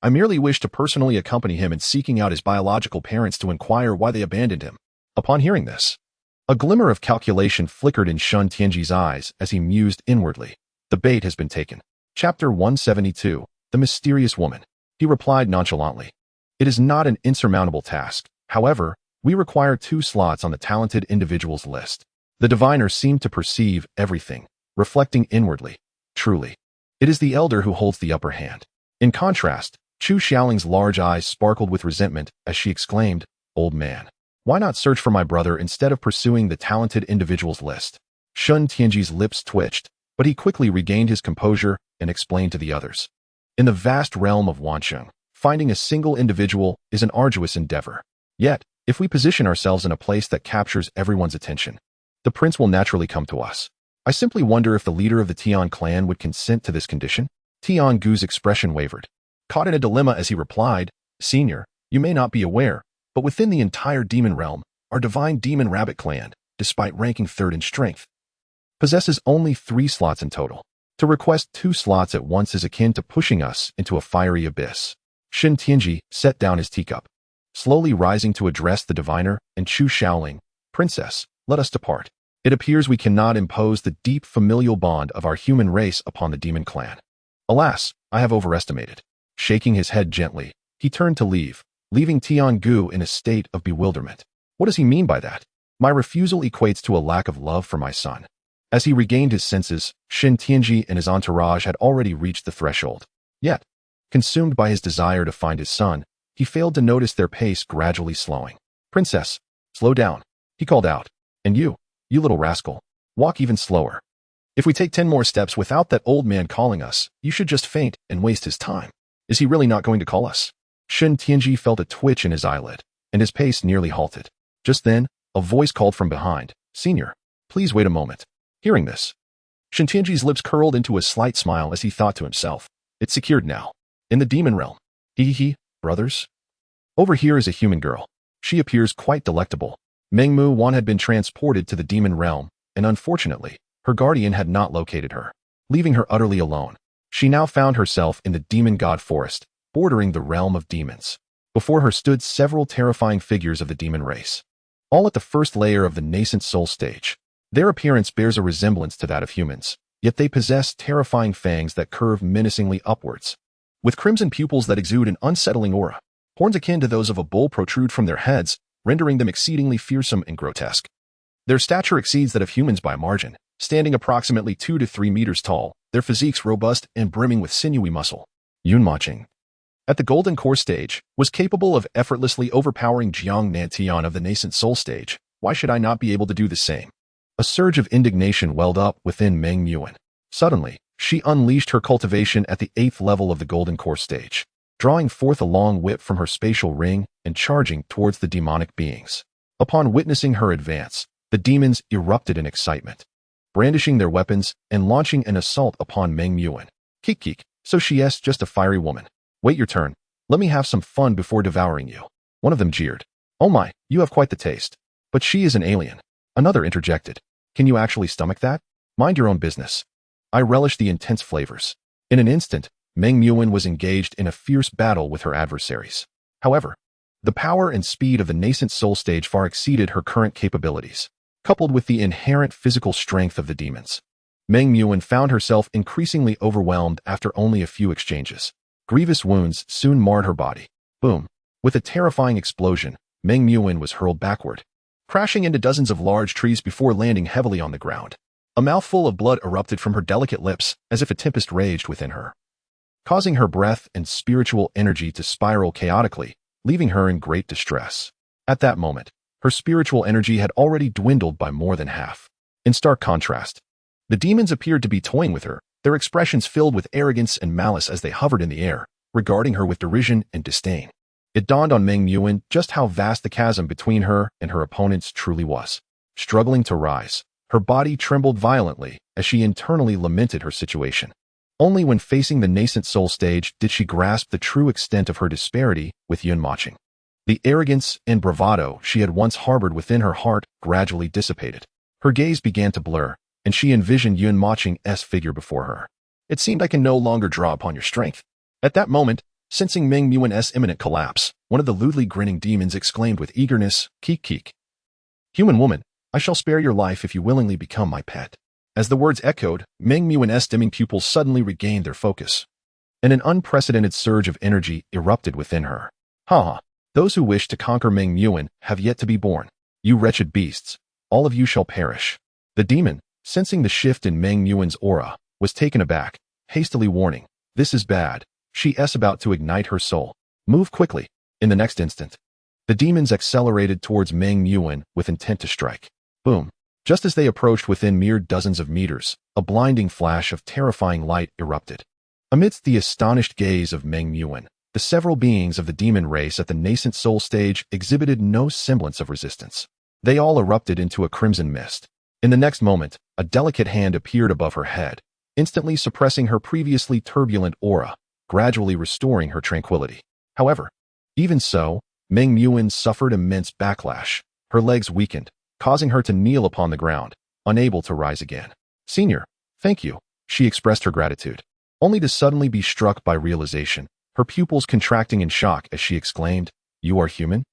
I merely wish to personally accompany him in seeking out his biological parents to inquire why they abandoned him." Upon hearing this, a glimmer of calculation flickered in Shin Tianji's eyes as he mused inwardly. The bait has been taken. Chapter 172, The Mysterious Woman. He replied nonchalantly, "It is not an insurmountable task. However, we require 2 slots on the talented individuals list." The diviner seemed to perceive everything, reflecting inwardly, "Truly, It is the elder who holds the upper hand. In contrast, Chu Xiaoling's large eyes sparkled with resentment as she exclaimed, "Old man, why not search for my brother instead of pursuing the talented individuals list?" Shun Tianji's lips twitched, but he quickly regained his composure and explained to the others. In the vast realm of Wancheng, finding a single individual is an arduous endeavor. Yet, if we position ourselves in a place that captures everyone's attention, the prince will naturally come to us. I simply wonder if the leader of the Tian clan would consent to this condition. Tian Gu's expression wavered, caught in a dilemma as he replied, "Senior, you may not be aware, but within the entire demon realm, our divine demon rabbit clan, despite ranking third in strength, possesses only 3 slots in total. To request 2 slots at once is akin to pushing us into a fiery abyss." Shin Tianji set down his teacup, slowly rising to address the diviner and Chu Xiaoling, "Princess, let us depart. It appears we cannot impose the deep familial bond of our human race upon the demon clan. Alas, I have overestimated." Shaking his head gently, he turned to leave, leaving Tian Gu in a state of bewilderment. What does he mean by that? My refusal equates to a lack of love for my son. As he regained his senses, Shin Tianji and his entourage had already reached the threshold. Yet, consumed by his desire to find his son, he failed to notice their pace gradually slowing. "Princess, slow down," he called out. "And you little rascal, walk even slower. If we take 10 more steps without that old man calling us, you should just faint and waste his time. Is he really not going to call us?" Shin Tianji felt a twitch in his eyelid, and his pace nearly halted. Just then, a voice called from behind, "Senior, please wait a moment." Hearing this, Shin Tianji's lips curled into a slight smile as he thought to himself, "It's secured now. In the demon realm. Brothers? Over here is a human girl. She appears quite delectable." Mengmu Wan had been transported to the demon realm, and unfortunately, her guardian had not located her, leaving her utterly alone. She now found herself in the demon god forest, bordering the realm of demons. Before her stood several terrifying figures of the demon race, all at the first layer of the nascent soul stage. Their appearance bears a resemblance to that of humans, yet they possess terrifying fangs that curve menacingly upwards, with crimson pupils that exude an unsettling aura. Horns akin to those of a bull protrude from their heads, rendering them exceedingly fearsome and grotesque. Their stature exceeds that of humans by a margin, standing approximately 2 to 3 meters tall, their physiques robust and brimming with sinewy muscle. Yun Mochen, at the golden core stage, was capable of effortlessly overpowering Jiang Nantian of the nascent soul stage. Why should I not be able to do the same? A surge of indignation welled up within Meng Yuan. Suddenly, she unleashed her cultivation at the 8th level of the golden core stage, drawing forth a long whip from her spatial ring and charging towards the demonic beings. Upon witnessing her advance, the demons erupted in excitement, brandishing their weapons and launching an assault upon Meng Yuan. "Kik, so she's just a fiery woman. Wait your turn. Let me have some fun before devouring you." One of them jeered. "Oh my, you have quite the taste. But she is an alien." Another interjected. "Can you actually stomach that? Mind your own business. I relish the intense flavors." In an instant, Meng Yuan was engaged in a fierce battle with her adversaries. However, the power and speed of the nascent soul stage far exceeded her current capabilities, coupled with the inherent physical strength of the demons. Meng Yuan found herself increasingly overwhelmed after only a few exchanges. Grievous wounds soon marred her body. Boom! With a terrifying explosion, Meng Yuan was hurled backward, crashing into dozens of large trees before landing heavily on the ground. A mouthful of blood erupted from her delicate lips as if a tempest raged within her, causing her breath and spiritual energy to spiral chaotically, leaving her in great distress. At that moment, her spiritual energy had already dwindled by more than half. In stark contrast, the demons appeared to be toying with her, their expressions filled with arrogance and malice as they hovered in the air, regarding her with derision and disdain. It dawned on Meng Yuan just how vast the chasm between her and her opponents truly was. Struggling to rise, her body trembled violently as she internally lamented her situation. Only when facing the nascent soul stage did she grasp the true extent of her disparity with Yun Mochen. The arrogance and bravado she had once harbored within her heart gradually dissipated. Her gaze began to blur, and she envisioned Yun Mochen's figure before her. "It seemed I can no longer draw upon your strength." At that moment, sensing Meng Yuan's imminent collapse, one of the lewdly grinning demons exclaimed with eagerness, "Kik. Human woman, I shall spare your life if you willingly become my pet." As the words echoed, Meng Yuan's dimming pupils suddenly regained their focus, and an unprecedented surge of energy erupted within her. "Ha! Those who wish to conquer Meng Yuan have yet to be born. You wretched beasts, all of you shall perish." The demon, sensing the shift in Meng Yuan's aura, was taken aback, hastily warning, "This is bad. She's about to ignite her soul. Move quickly." In the next instant, the demons accelerated towards Meng Yuan with intent to strike. Boom. Just as they approached within mere dozens of meters, a blinding flash of terrifying light erupted. Amidst the astonished gaze of Meng Yuan, the several beings of the demon race at the nascent soul stage exhibited no semblance of resistance. They all erupted into a crimson mist. In the next moment, a delicate hand appeared above her head, instantly suppressing her previously turbulent aura, gradually restoring her tranquility. However, even so, Meng Yuan suffered immense backlash. Her legs weakened, causing her to kneel upon the ground, unable to rise again. "Senior, thank you," she expressed her gratitude, only to suddenly be struck by realization, her pupils contracting in shock as she exclaimed, "You are human?"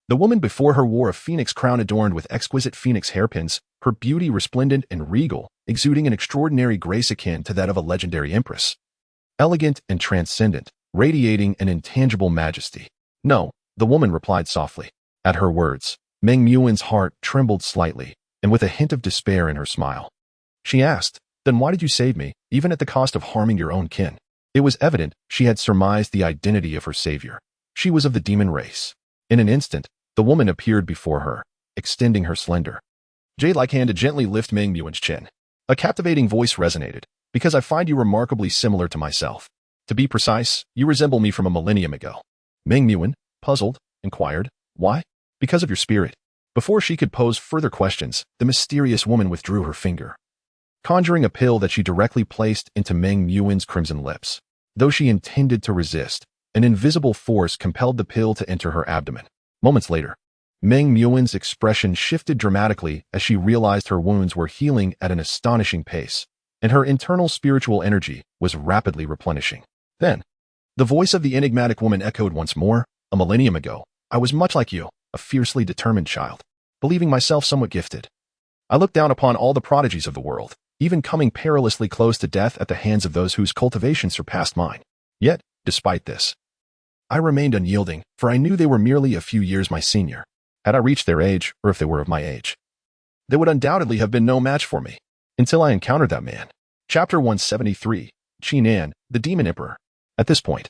The woman before her wore a phoenix crown adorned with exquisite phoenix hairpins, her beauty resplendent and regal, exuding an extraordinary grace akin to that of a legendary empress. Elegant and transcendent, radiating an intangible majesty. "No," the woman replied softly. At her words, Meng Yuan's heart trembled slightly, and with a hint of despair in her smile. She asked, "Then why did you save me, even at the cost of harming your own kin?" It was evident she had surmised the identity of her savior. She was of the demon race. In an instant, the woman appeared before her, extending her slender, jade-like hand to gently lift Meng Yuan's chin. A captivating voice resonated, "Because I find you remarkably similar to myself. To be precise, you resemble me from a millennium ago." Meng Yuan, puzzled, inquired, "Why?" "Because of your spirit." Before she could pose further questions, the mysterious woman withdrew her finger, conjuring a pill that she directly placed into Meng Yuan's crimson lips. Though she intended to resist, an invisible force compelled the pill to enter her abdomen. Moments later, Meng Yuan's expression shifted dramatically as she realized her wounds were healing at an astonishing pace, and her internal spiritual energy was rapidly replenishing. Then, the voice of the enigmatic woman echoed once more, "A millennium ago, I was much like you, a fiercely determined child, believing myself somewhat gifted. I looked down upon all the prodigies of the world, even coming perilously close to death at the hands of those whose cultivation surpassed mine. Yet, despite this, I remained unyielding, for I knew they were merely a few years my senior. Had I reached their age, or if they were of my age, they would undoubtedly have been no match for me, until I encountered that man." Chapter 173, Qinan, the Demon Emperor. At this point,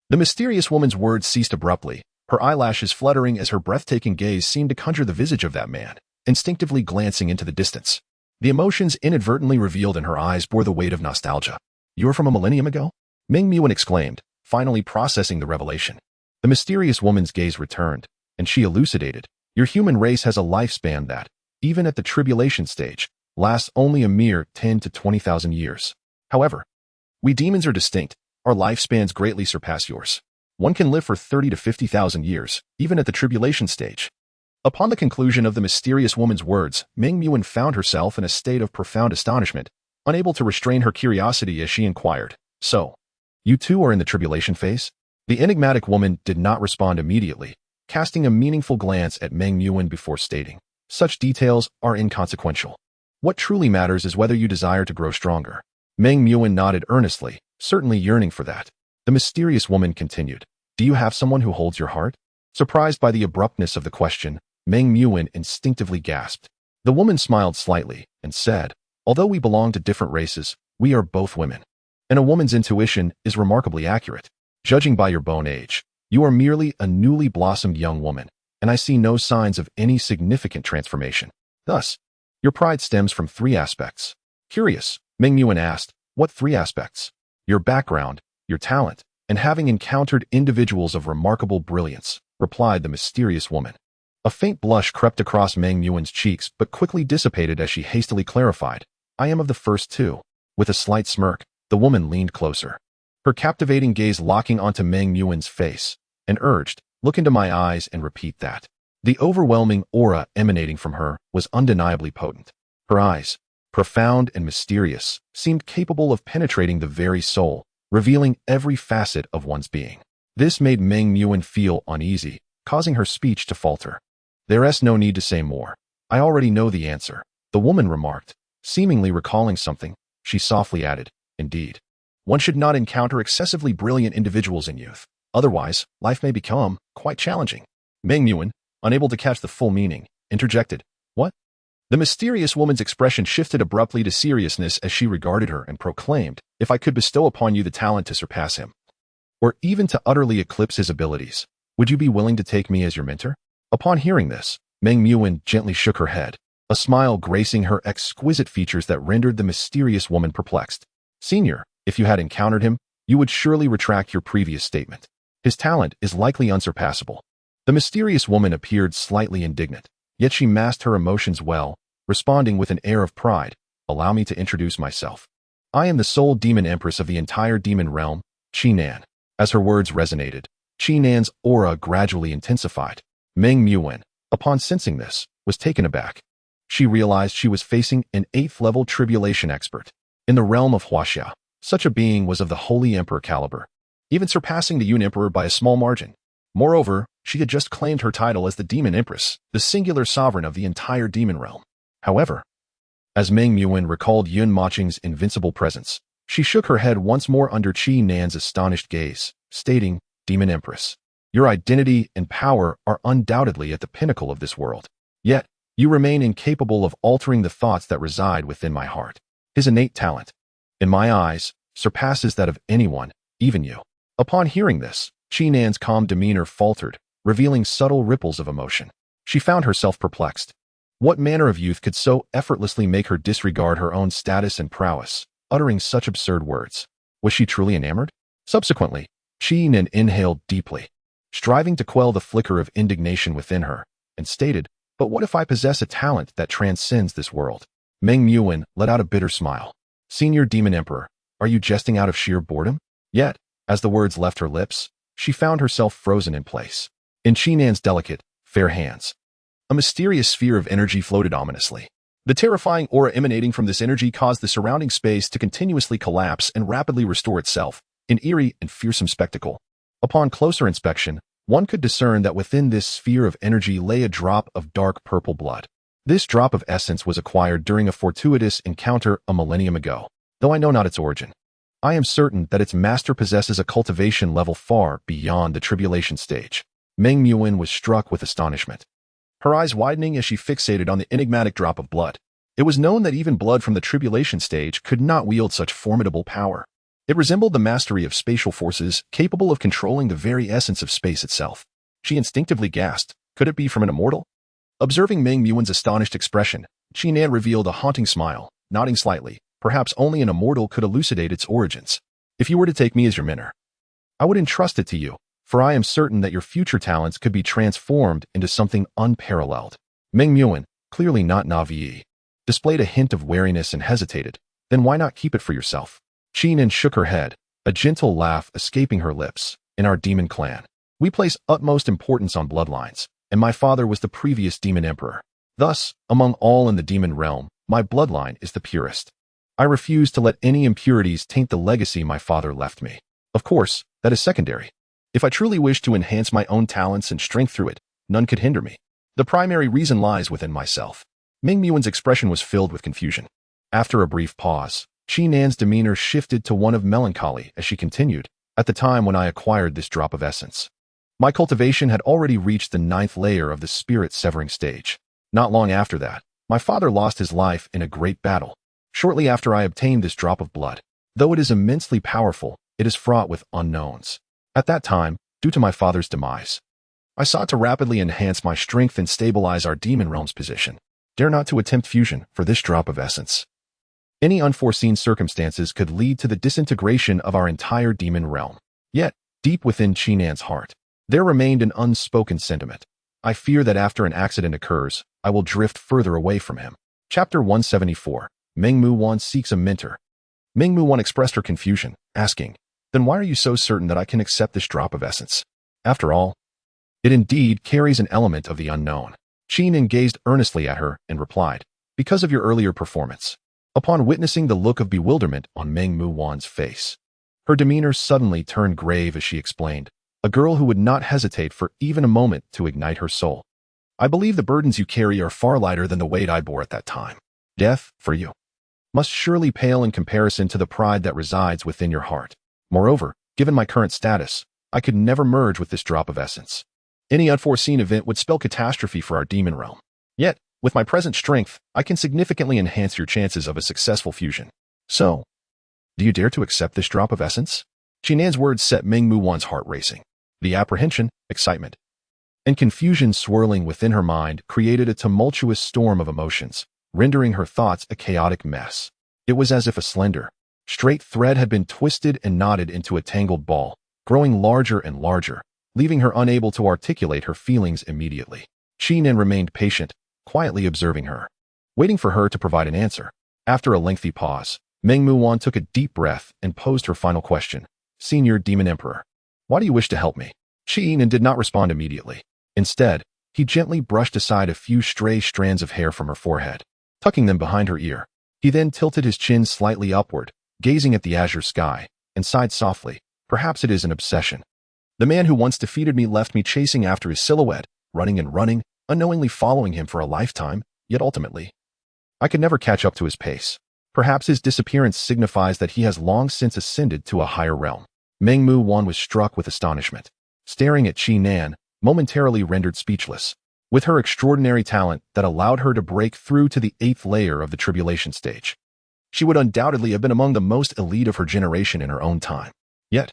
the mysterious woman's words ceased abruptly, her eyelashes fluttering as her breathtaking gaze seemed to conjure the visage of that man, instinctively glancing into the distance. The emotions inadvertently revealed in her eyes bore the weight of nostalgia. "You're from a millennium ago?" Meng Yuan exclaimed, finally processing the revelation. The mysterious woman's gaze returned, and she elucidated, "Your human race has a lifespan that, even at the tribulation stage, lasts only a mere 10 to 20,000 years. However, we demons are distinct. Our lifespans greatly surpass yours. One can live for 30 to 50,000 years, even at the tribulation stage." Upon the conclusion of the mysterious woman's words, Meng Yuan found herself in a state of profound astonishment, unable to restrain her curiosity as she inquired, "So, you too are in the tribulation phase?" The enigmatic woman did not respond immediately, casting a meaningful glance at Meng Yuan before stating, "Such details are inconsequential. What truly matters is whether you desire to grow stronger." Meng Yuan nodded earnestly, certainly yearning for that. The mysterious woman continued, "Do you have someone who holds your heart?" Surprised by the abruptness of the question, Meng Yuan instinctively gasped. The woman smiled slightly and said, "Although we belong to different races, we are both women. And a woman's intuition is remarkably accurate. Judging by your bone age, you are merely a newly blossomed young woman, and I see no signs of any significant transformation. Thus, your pride stems from 3 aspects." Curious, Meng Yuan asked, "What 3 aspects?" "Your background, your talent, and having encountered individuals of remarkable brilliance," replied the mysterious woman. A faint blush crept across Meng Yuan's cheeks but quickly dissipated as she hastily clarified, "I am of the first 2. With a slight smirk, the woman leaned closer, her captivating gaze locking onto Meng Yuan's face, and urged, "Look into my eyes and repeat that." The overwhelming aura emanating from her was undeniably potent. Her eyes, profound and mysterious, seemed capable of penetrating the very soul, revealing every facet of one's being. This made Meng Yuan feel uneasy, causing her speech to falter. "There's no need to say more. I already know the answer," the woman remarked, seemingly recalling something. She softly added, "Indeed, one should not encounter excessively brilliant individuals in youth. Otherwise, life may become quite challenging." Meng Yuan, unable to catch the full meaning, interjected, "What?" The mysterious woman's expression shifted abruptly to seriousness as she regarded her and proclaimed, "If I could bestow upon you the talent to surpass him, or even to utterly eclipse his abilities, would you be willing to take me as your mentor?" Upon hearing this, Meng Muwen gently shook her head, a smile gracing her exquisite features that rendered the mysterious woman perplexed. "Senior, if you had encountered him, you would surely retract your previous statement. His talent is likely unsurpassable." The mysterious woman appeared slightly indignant, yet she masked her emotions well, responding with an air of pride, "Allow me to introduce myself. I am the sole demon empress of the entire demon realm, Qi Nan." As her words resonated, Qi Nan's aura gradually intensified. Meng Muwen, upon sensing this, was taken aback. She realized she was facing an 8th-level tribulation expert. In the realm of Huaxia, such a being was of the Holy Emperor caliber, even surpassing the Yun Emperor by a small margin. Moreover, she had just claimed her title as the Demon Empress, the singular sovereign of the entire demon realm. However, as Meng Muwen recalled Yun Mocheng's invincible presence, she shook her head once more under Qi Nan's astonished gaze, stating, "Demon Empress, your identity and power are undoubtedly at the pinnacle of this world. Yet, you remain incapable of altering the thoughts that reside within my heart. His innate talent, in my eyes, surpasses that of anyone, even you." Upon hearing this, Qi Nan's calm demeanor faltered, revealing subtle ripples of emotion. She found herself perplexed. What manner of youth could so effortlessly make her disregard her own status and prowess, uttering such absurd words? Was she truly enamored? Subsequently, Qi Nan inhaled deeply, striving to quell the flicker of indignation within her, and stated, "But what if I possess a talent that transcends this world?" Meng Muwen let out a bitter smile. "Senior Demon Emperor, are you jesting out of sheer boredom?" Yet, as the words left her lips, she found herself frozen in place. In Qi Nan's delicate, fair hands, a mysterious sphere of energy floated ominously. The terrifying aura emanating from this energy caused the surrounding space to continuously collapse and rapidly restore itself, an eerie and fearsome spectacle. Upon closer inspection, one could discern that within this sphere of energy lay a drop of dark purple blood. This drop of essence was acquired during a fortuitous encounter a millennium ago, though I know not its origin. I am certain that its master possesses a cultivation level far beyond the tribulation stage. Meng Muwen was struck with astonishment, her eyes widening as she fixated on the enigmatic drop of blood. It was known that even blood from the tribulation stage could not wield such formidable power. It resembled the mastery of spatial forces capable of controlling the very essence of space itself. She instinctively gasped, could it be from an immortal? Observing Meng Muwen's astonished expression, Qi Nan revealed a haunting smile, nodding slightly. Perhaps only an immortal could elucidate its origins. "If you were to take me as your mentor, I would entrust it to you, for I am certain that your future talents could be transformed into something unparalleled." Meng Muwen, clearly not naive, displayed a hint of wariness and hesitated. "Then why not keep it for yourself?" Qi Nan shook her head, a gentle laugh escaping her lips. "In our demon clan, we place utmost importance on bloodlines, and my father was the previous demon emperor. Thus, among all in the demon realm, my bloodline is the purest. I refuse to let any impurities taint the legacy my father left me. Of course, that is secondary. If I truly wish to enhance my own talents and strength through it, none could hinder me. The primary reason lies within myself." Meng Muwen's expression was filled with confusion. After a brief pause, Qi Nan's demeanor shifted to one of melancholy as she continued, "At the time when I acquired this drop of essence, my cultivation had already reached the 9th layer of the spirit-severing stage. Not long after that, my father lost his life in a great battle. Shortly after I obtained this drop of blood, though it is immensely powerful, it is fraught with unknowns. At that time, due to my father's demise, I sought to rapidly enhance my strength and stabilize our demon realm's position. Dare not to attempt fusion for this drop of essence. Any unforeseen circumstances could lead to the disintegration of our entire demon realm." Yet, deep within Qi Nan's heart, there remained an unspoken sentiment. "I fear that after an accident occurs, I will drift further away from him." Chapter 174. Meng Muwen seeks a mentor. Meng Muwen expressed her confusion, asking, "Then why are you so certain that I can accept this drop of essence? After all, it indeed carries an element of the unknown." Qi Nan gazed earnestly at her and replied, "Because of your earlier performance." Upon witnessing the look of bewilderment on Meng Muwen's face, her demeanor suddenly turned grave as she explained, a girl who would not hesitate for even a moment to ignite her soul. "I believe the burdens you carry are far lighter than the weight I bore at that time. Death, for you, must surely pale in comparison to the pride that resides within your heart. Moreover, given my current status, I could never merge with this drop of essence. Any unforeseen event would spell catastrophe for our demon realm. Yet, With my present strength, I can significantly enhance your chances of a successful fusion. So, do you dare to accept this drop of essence? Qinan's words set Mingmu Wan's heart racing. The apprehension, excitement, and confusion swirling within her mind created a tumultuous storm of emotions, rendering her thoughts a chaotic mess. It was as if a slender, straight thread had been twisted and knotted into a tangled ball, growing larger and larger, leaving her unable to articulate her feelings immediately. Qinan remained patient, quietly observing her, waiting for her to provide an answer. After a lengthy pause, Mingmu Wan took a deep breath and posed her final question. Senior Demon Emperor, why do you wish to help me? Qinan did not respond immediately. Instead, he gently brushed aside a few stray strands of hair from her forehead, tucking them behind her ear. He then tilted his chin slightly upward, gazing at the azure sky, and sighed softly. Perhaps it is an obsession. The man who once defeated me left me chasing after his silhouette, running and running, unknowingly following him for a lifetime, yet ultimately, I could never catch up to his pace. Perhaps his disappearance signifies that he has long since ascended to a higher realm. Mingmu Wan was struck with astonishment, staring at Qinan, momentarily rendered speechless. With her extraordinary talent that allowed her to break through to the 8th layer of the tribulation stage, she would undoubtedly have been among the most elite of her generation in her own time. Yet,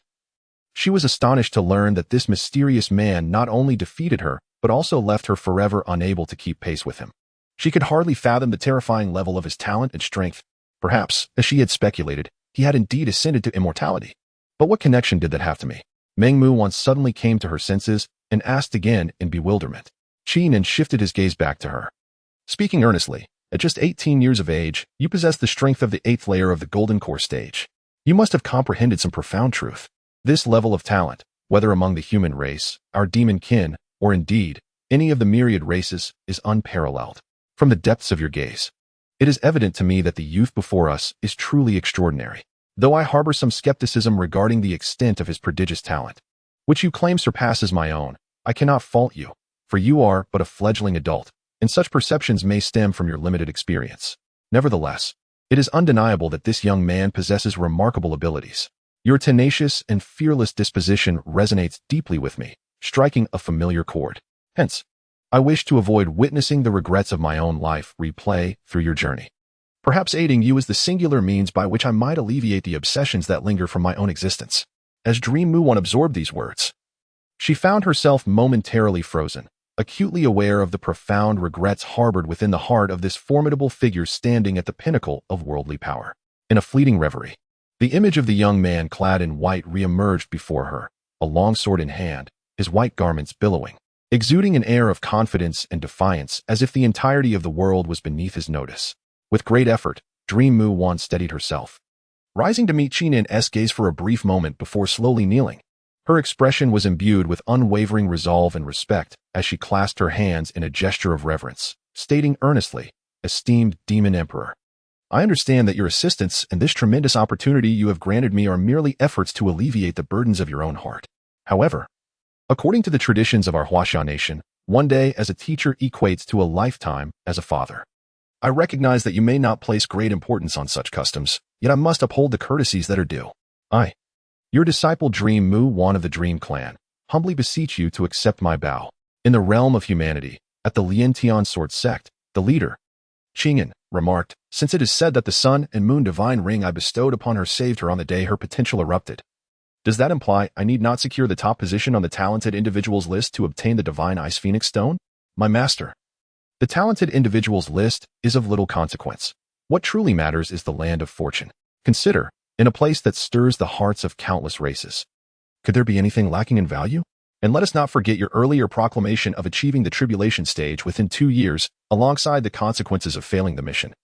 she was astonished to learn that this mysterious man not only defeated her, but also left her forever unable to keep pace with him. She could hardly fathom the terrifying level of his talent and strength. Perhaps, as she had speculated, he had indeed ascended to immortality. But what connection did that have to me? Mingmu Wan suddenly came to her senses and asked again in bewilderment. Qinan shifted his gaze back to her. Speaking earnestly, at just 18 years of age, you possess the strength of the 8th layer of the Golden Core stage. You must have comprehended some profound truth. This level of talent, whether among the human race, our demon kin, or indeed, any of the myriad races, is unparalleled. From the depths of your gaze, it is evident to me that the youth before us is truly extraordinary. Though I harbor some skepticism regarding the extent of his prodigious talent, which you claim surpasses my own, I cannot fault you, for you are but a fledgling adult, and such perceptions may stem from your limited experience. Nevertheless, it is undeniable that this young man possesses remarkable abilities. Your tenacious and fearless disposition resonates deeply with me, striking a familiar chord. Hence, I wish to avoid witnessing the regrets of my own life replay through your journey. Perhaps aiding you is the singular means by which I might alleviate the obsessions that linger from my own existence. As Dream Mu Wan absorbed these words, she found herself momentarily frozen, acutely aware of the profound regrets harbored within the heart of this formidable figure standing at the pinnacle of worldly power. In a fleeting reverie, the image of the young man clad in white re-emerged before her, a long sword in hand, his white garments billowing, exuding an air of confidence and defiance as if the entirety of the world was beneath his notice. With great effort, Dream Mu Wan steadied herself, rising to meet Qinan's gaze for a brief moment before slowly kneeling. Her expression was imbued with unwavering resolve and respect as she clasped her hands in a gesture of reverence, stating earnestly, "Esteemed Demon Emperor, I understand that your assistance and this tremendous opportunity you have granted me are merely efforts to alleviate the burdens of your own heart. However, according to the traditions of our Huaxia nation, one day as a teacher equates to a lifetime as a father. I recognize that you may not place great importance on such customs, yet I must uphold the courtesies that are due. I, your disciple Dream Mu Wan of the Dream Clan, humbly beseech you to accept my bow. In the realm of humanity, at the Lien Tian Sword Sect, the leader, Qingyan, remarked, since it is said that the sun and moon divine ring I bestowed upon her saved her on the day her potential erupted. Does that imply I need not secure the top position on the talented individuals list to obtain the divine Ice Phoenix Stone? My master. The talented individuals list is of little consequence. What truly matters is the land of fortune. Consider, in a place that stirs the hearts of countless races. Could there be anything lacking in value? And let us not forget your earlier proclamation of achieving the tribulation stage within 2 years, alongside the consequences of failing the mission,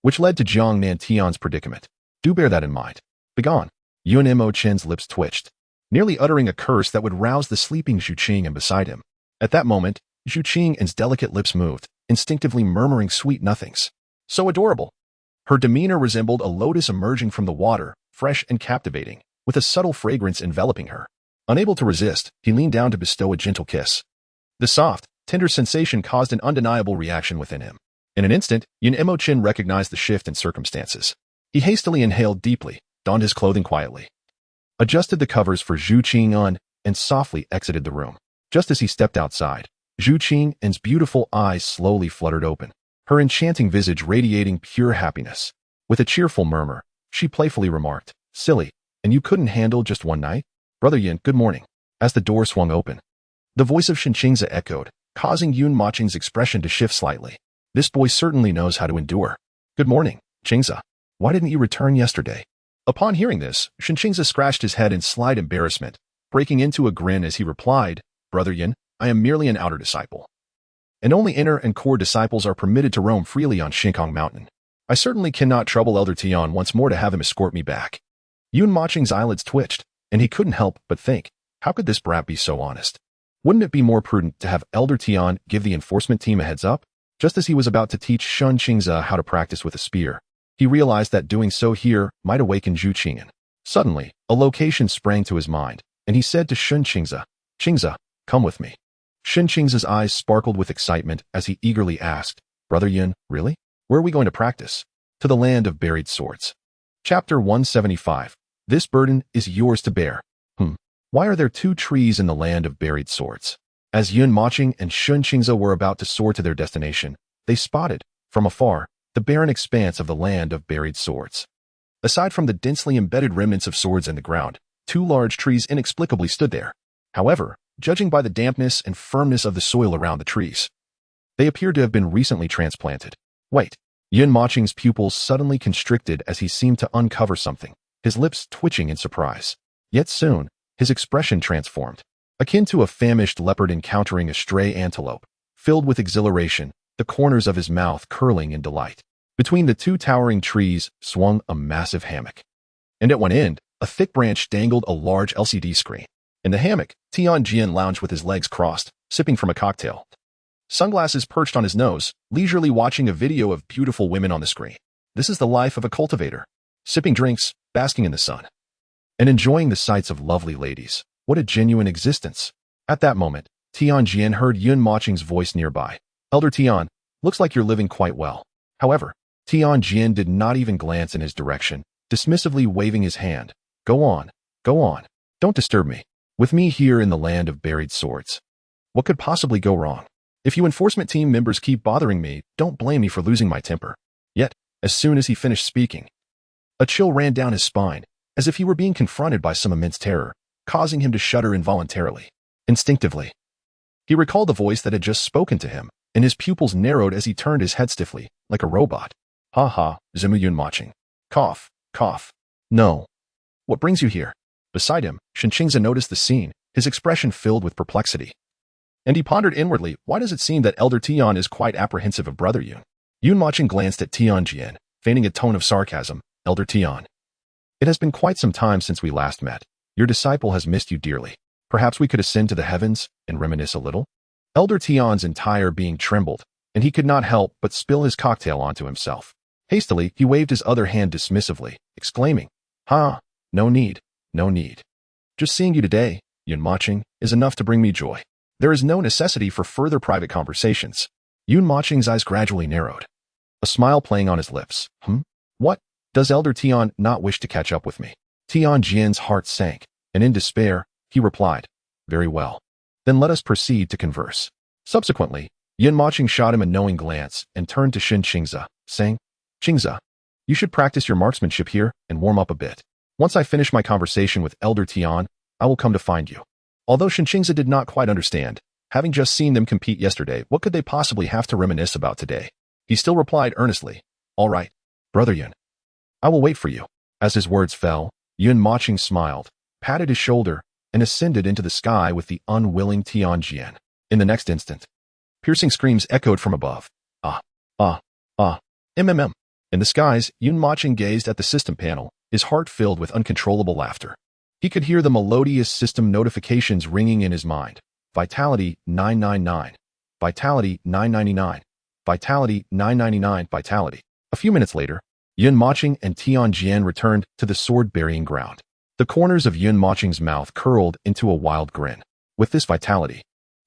which led to Jiang Nantian's predicament. Do bear that in mind. Begone. Yun Mochen's lips twitched, nearly uttering a curse that would rouse the sleeping Zhu Qing and beside him. At that moment, Zhu Qing's delicate lips moved, instinctively murmuring sweet nothings. So adorable. Her demeanor resembled a lotus emerging from the water, fresh and captivating, with a subtle fragrance enveloping her. Unable to resist, he leaned down to bestow a gentle kiss. The soft, tender sensation caused an undeniable reaction within him. In an instant, Yun Mochen recognized the shift in circumstances. He hastily inhaled deeply, donned his clothing quietly, adjusted the covers for Zhu Qing'an, and softly exited the room. Just as he stepped outside, Zhu Qing's beautiful eyes slowly fluttered open, her enchanting visage radiating pure happiness. With a cheerful murmur, she playfully remarked, "Silly, and you couldn't handle just one night? Brother Yin, good morning." As the door swung open, the voice of Shinchingza echoed, causing Yun Moching's expression to shift slightly. This boy certainly knows how to endure. "Good morning, Chingza. Why didn't you return yesterday?" Upon hearing this, Shinchingza scratched his head in slight embarrassment, breaking into a grin as he replied, "Brother Yin, I am merely an outer disciple, and only inner and core disciples are permitted to roam freely on Shinkong Mountain. I certainly cannot trouble Elder Tian once more to have him escort me back." Yun Moching's eyelids twitched, and he couldn't help but think, how could this brat be so honest? Wouldn't it be more prudent to have Elder Tian give the enforcement team a heads up? Just as he was about to teach Shun Qingza how to practice with a spear, he realized that doing so here might awaken Zhu Qing'an. Suddenly, a location sprang to his mind, and he said to Shun Qingza, "Qingza, come with me." Shun Qingza's eyes sparkled with excitement as he eagerly asked, "Brother Yun, really? Where are we going to practice?" "To the land of buried swords." Chapter 175. This burden is yours to bear. Why are there two trees in the land of buried swords? As Yun Moching and Shun Qingza were about to soar to their destination, they spotted, from afar, the barren expanse of the land of buried swords. Aside from the densely embedded remnants of swords in the ground, two large trees inexplicably stood there. However, judging by the dampness and firmness of the soil around the trees, they appeared to have been recently transplanted. Wait. Yun Moching's pupils suddenly constricted as he seemed to uncover something, his lips twitching in surprise. Yet soon, his expression transformed. Akin to a famished leopard encountering a stray antelope, filled with exhilaration, the corners of his mouth curling in delight. Between the two towering trees swung a massive hammock. And at one end, a thick branch dangled a large LCD screen. In the hammock, Tian Jian lounged with his legs crossed, sipping from a cocktail. Sunglasses perched on his nose, leisurely watching a video of beautiful women on the screen. This is the life of a cultivator. Sipping drinks, basking in the sun, and enjoying the sights of lovely ladies. What a genuine existence. At that moment, Tian Jian heard Yun Moching's voice nearby. "Elder Tian, looks like you're living quite well." However, Tian Jian did not even glance in his direction, dismissively waving his hand. Go on. Don't disturb me. With me here in the land of buried swords. What could possibly go wrong? If you enforcement team members keep bothering me, don't blame me for losing my temper." Yet, as soon as he finished speaking, a chill ran down his spine, as if he were being confronted by some immense terror, causing him to shudder involuntarily. Instinctively, he recalled the voice that had just spoken to him, and his pupils narrowed as he turned his head stiffly, like a robot. "Ha ha, Zimu Yun Moching. Cough. No. What brings you here?" Beside him, Shinchingza noticed the scene, his expression filled with perplexity. And he pondered inwardly, why does it seem that Elder Tian is quite apprehensive of Brother Yun? Yun Moching glanced at Tian Jian, feigning a tone of sarcasm. "Elder Tian, it has been quite some time since we last met. Your disciple has missed you dearly. Perhaps we could ascend to the heavens and reminisce a little?" Elder Tian's entire being trembled, and he could not help but spill his cocktail onto himself. Hastily, he waved his other hand dismissively, exclaiming, No need. Just seeing you today, Yun Moching, is enough to bring me joy. There is no necessity for further private conversations." Yun Moching's eyes gradually narrowed, a smile playing on his lips. What? Does Elder Tian not wish to catch up with me? Tian Jian's heart sank, and in despair, he replied, "Very well. Then let us proceed to converse." Subsequently, Yun Moching shot him a knowing glance and turned to Shun Qingza, saying, "Qingza, you should practice your marksmanship here and warm up a bit. Once I finish my conversation with Elder Tian, I will come to find you." Although Shun Qingza did not quite understand, having just seen them compete yesterday, what could they possibly have to reminisce about today? He still replied earnestly, "All right, Brother Yun. I will wait for you." As his words fell, Yun Moching smiled, patted his shoulder, and ascended into the sky with the unwilling Tian Jian. In the next instant, piercing screams echoed from above. MMM. In the skies, Yun Moching gazed at the system panel, his heart filled with uncontrollable laughter. He could hear the melodious system notifications ringing in his mind. Vitality 999. Vitality 999. Vitality 999. Vitality. A few minutes later, Yun Moching and Tian Jian returned to the sword burying ground. The corners of Yun Moching's mouth curled into a wild grin. With this vitality,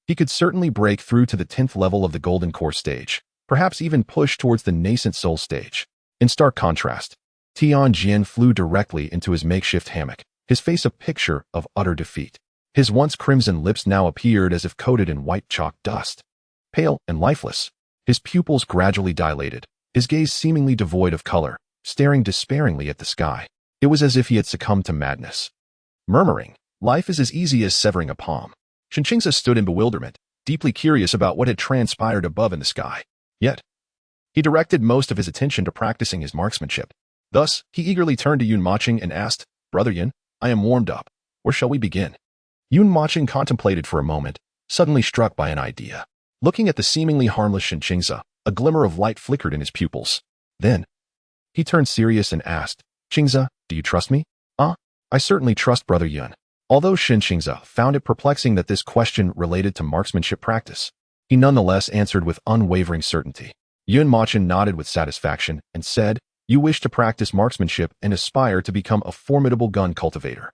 he could certainly break through to the 10th level of the Golden Core stage, perhaps even push towards the nascent soul stage. In stark contrast, Tian Jian flew directly into his makeshift hammock, his face a picture of utter defeat. His once crimson lips now appeared as if coated in white chalk dust. Pale and lifeless, His pupils gradually dilated, his gaze seemingly devoid of color, staring despairingly at the sky. It was as if he had succumbed to madness. Murmuring, "Life is as easy as severing a palm." Shinchingza stood in bewilderment, deeply curious about what had transpired above in the sky. Yet, he directed most of his attention to practicing his marksmanship. Thus, he eagerly turned to Yun Mochen and asked, "Brother Yun, I am warmed up. Where shall we begin?" Yun Mochen contemplated for a moment, suddenly struck by an idea. Looking at the seemingly harmless Shinchingza, a glimmer of light flickered in his pupils. Then, he turned serious and asked, "Chingza, do you trust me?" I certainly trust Brother Yun." Although Shinchingza found it perplexing that this question related to marksmanship practice, he nonetheless answered with unwavering certainty. Yun Mochen nodded with satisfaction and said, "You wish to practice marksmanship and aspire to become a formidable gun cultivator.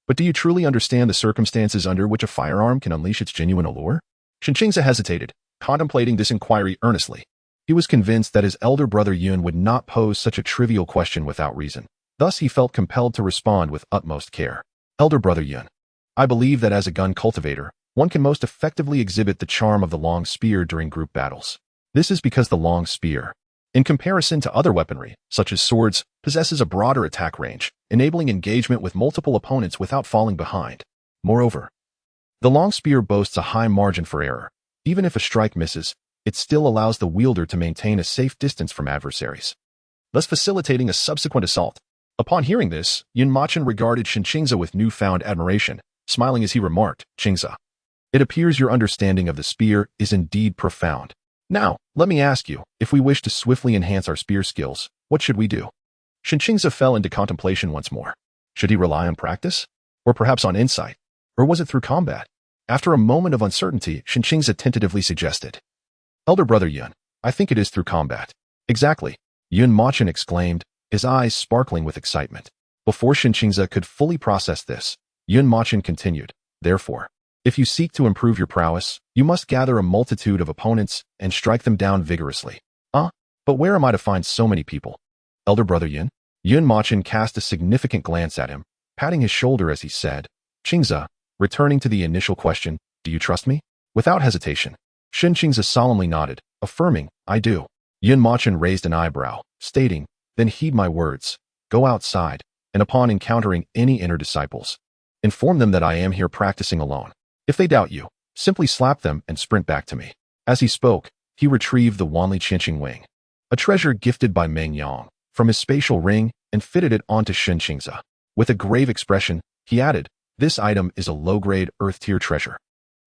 But do you truly understand the circumstances under which a firearm can unleash its genuine allure?" Shinchingza hesitated, contemplating this inquiry earnestly. He was convinced that his elder brother Yun would not pose such a trivial question without reason. Thus he felt compelled to respond with utmost care. "Elder brother Yun, I believe that as a gun cultivator, one can most effectively exhibit the charm of the long spear during group battles. This is because the long spear, in comparison to other weaponry, such as swords, possesses a broader attack range, enabling engagement with multiple opponents without falling behind. Moreover, the long spear boasts a high margin for error. Even if a strike misses, it still allows the wielder to maintain a safe distance from adversaries, thus facilitating a subsequent assault." Upon hearing this, Yun Mochen regarded Shinchingza with newfound admiration, smiling as he remarked, "Chingza, it appears your understanding of the spear is indeed profound. Now, let me ask you, if we wish to swiftly enhance our spear skills, what should we do?" Shinchingza fell into contemplation once more. Should he rely on practice? Or perhaps on insight? Or was it through combat? After a moment of uncertainty, Shinchingza tentatively suggested, "Elder brother Yun, I think it is through combat." "Exactly," Yun Mochen exclaimed, his eyes sparkling with excitement. Before Shinchingza could fully process this, Yun Mochen continued, "Therefore, if you seek to improve your prowess, you must gather a multitude of opponents and strike them down vigorously." But where am I to find so many people?" "Elder brother Yun?" Yun Mochen cast a significant glance at him, patting his shoulder as he said, "Chingza, returning to the initial question, do you trust me?" Without hesitation, Shinchingza solemnly nodded, affirming, "I do." Yun Mochen raised an eyebrow, stating, "Then heed my words. Go outside, and upon encountering any inner disciples, inform them that I am here practicing alone. If they doubt you, simply slap them and sprint back to me." As he spoke, he retrieved the Wanli Qinqing wing, a treasure gifted by Meng Yang, from his spatial ring and fitted it onto Shinchingza. With a grave expression, he added, "This item is a low-grade earth-tier treasure,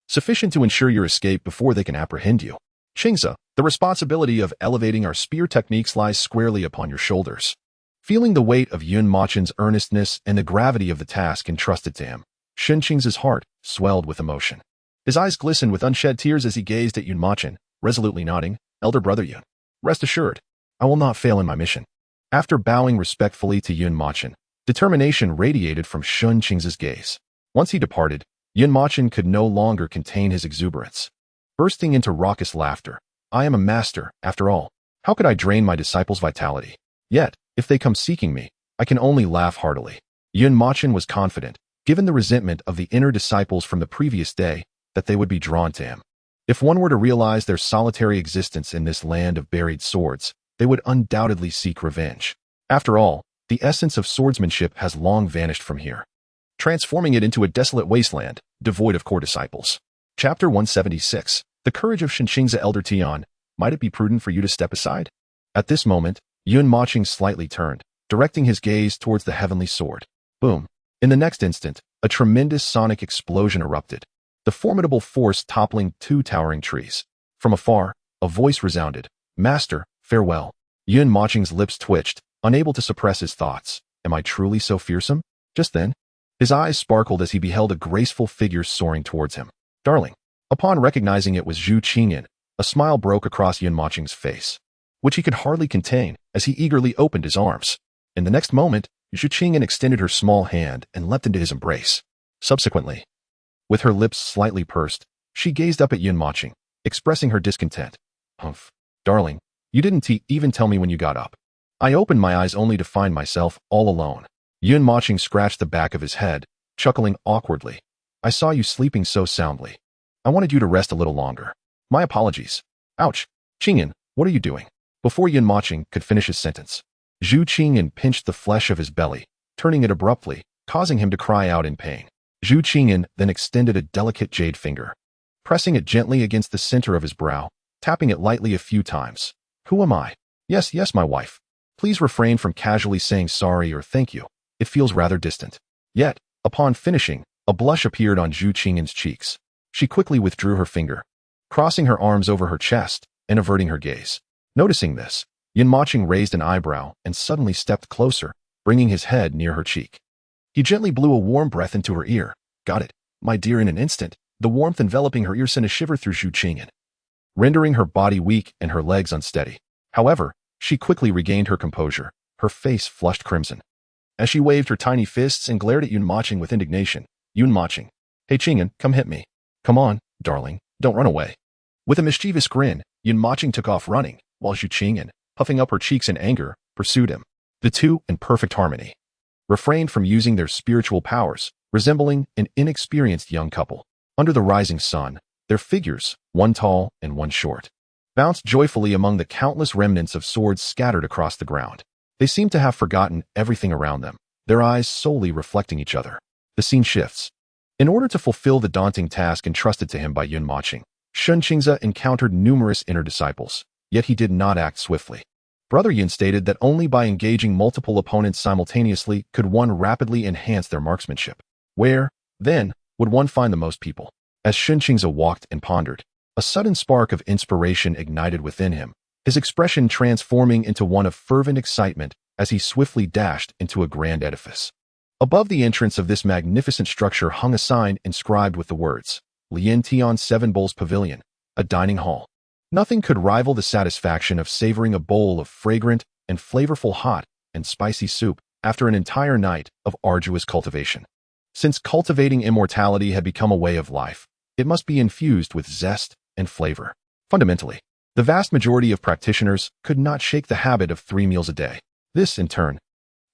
sufficient to ensure your escape before they can apprehend you. Chingza, the responsibility of elevating our spear techniques lies squarely upon your shoulders." Feeling the weight of Yun Mochen's earnestness and the gravity of the task entrusted to him, Shinchingza's heart swelled with emotion. His eyes glistened with unshed tears as he gazed at Yun Mochen, resolutely nodding, "Elder brother Yun, rest assured, I will not fail in my mission." After bowing respectfully to Yun Mochen, determination radiated from Shinchingza's gaze. Once he departed, Yun Mochen could no longer contain his exuberance. Bursting into raucous laughter, "I am a master, after all. How could I drain my disciples' vitality? Yet, if they come seeking me, I can only laugh heartily." Yun Mochen was confident, given the resentment of the inner disciples from the previous day, that they would be drawn to him. If one were to realize their solitary existence in this land of buried swords, they would undoubtedly seek revenge. After all, the essence of swordsmanship has long vanished from here, transforming it into a desolate wasteland, devoid of core disciples. Chapter 176. The Courage of Shinchingza. Elder Tian, might it be prudent for you to step aside? At this moment, Yun Mochen slightly turned, directing his gaze towards the heavenly sword. Boom. In the next instant, a tremendous sonic explosion erupted, the formidable force toppling two towering trees. From afar, a voice resounded, "Master, farewell." Yun Mochen's lips twitched, unable to suppress his thoughts. Am I truly so fearsome? Just then, his eyes sparkled as he beheld a graceful figure soaring towards him. "Darling." Upon recognizing it was Zhu Qingyan, a smile broke across Yun Mochen's face, which he could hardly contain as he eagerly opened his arms. In the next moment, Zhu Qingyan extended her small hand and leapt into his embrace. Subsequently, with her lips slightly pursed, she gazed up at Yun Mochen, expressing her discontent. "Humph. Darling, you didn't even tell me when you got up." "I opened my eyes only to find myself all alone." Yun Mochen scratched the back of his head, chuckling awkwardly. "I saw you sleeping so soundly. I wanted you to rest a little longer. My apologies." "Ouch." Qingyan, what are you doing? Before Yin Mochen could finish his sentence, Zhu Qingyan pinched the flesh of his belly, turning it abruptly, causing him to cry out in pain. Zhu Qingyan then extended a delicate jade finger, pressing it gently against the center of his brow, tapping it lightly a few times. Who am I? Yes, yes, my wife. Please refrain from casually saying sorry or thank you. It feels rather distant. Yet, upon finishing, a blush appeared on Zhu Qingyan's cheeks. She quickly withdrew her finger, crossing her arms over her chest and averting her gaze. Noticing this, Yin Mochen raised an eyebrow and suddenly stepped closer, bringing his head near her cheek. He gently blew a warm breath into her ear. Got it, my dear. In an instant, the warmth enveloping her ear sent a shiver through Zhu Qingyan, rendering her body weak and her legs unsteady. However, she quickly regained her composure, her face flushed crimson. As she waved her tiny fists and glared at Yin Mochen with indignation, Yin Mochen, hey Qingyan, come hit me. Come on, darling, don't run away. With a mischievous grin, Yin Mochen took off running, while Zhu Qingyan, puffing up her cheeks in anger, pursued him. The two, in perfect harmony, refrained from using their spiritual powers, resembling an inexperienced young couple. Under the rising sun, their figures, one tall and one short, bounced joyfully among the countless remnants of swords scattered across the ground. They seemed to have forgotten everything around them, their eyes solely reflecting each other. The scene shifts. In order to fulfill the daunting task entrusted to him by Yin Mochen, Shun Qingze encountered numerous inner disciples, yet he did not act swiftly. Brother Yin stated that only by engaging multiple opponents simultaneously could one rapidly enhance their marksmanship. Where, then, would one find the most people? As Shun Qingze walked and pondered, a sudden spark of inspiration ignited within him, his expression transforming into one of fervent excitement as he swiftly dashed into a grand edifice. Above the entrance of this magnificent structure hung a sign inscribed with the words, Lian Tian Seven Bowls Pavilion, a dining hall. Nothing could rival the satisfaction of savoring a bowl of fragrant and flavorful hot and spicy soup after an entire night of arduous cultivation. Since cultivating immortality had become a way of life, it must be infused with zest and flavor. Fundamentally, the vast majority of practitioners could not shake the habit of 3 meals a day. This, in turn,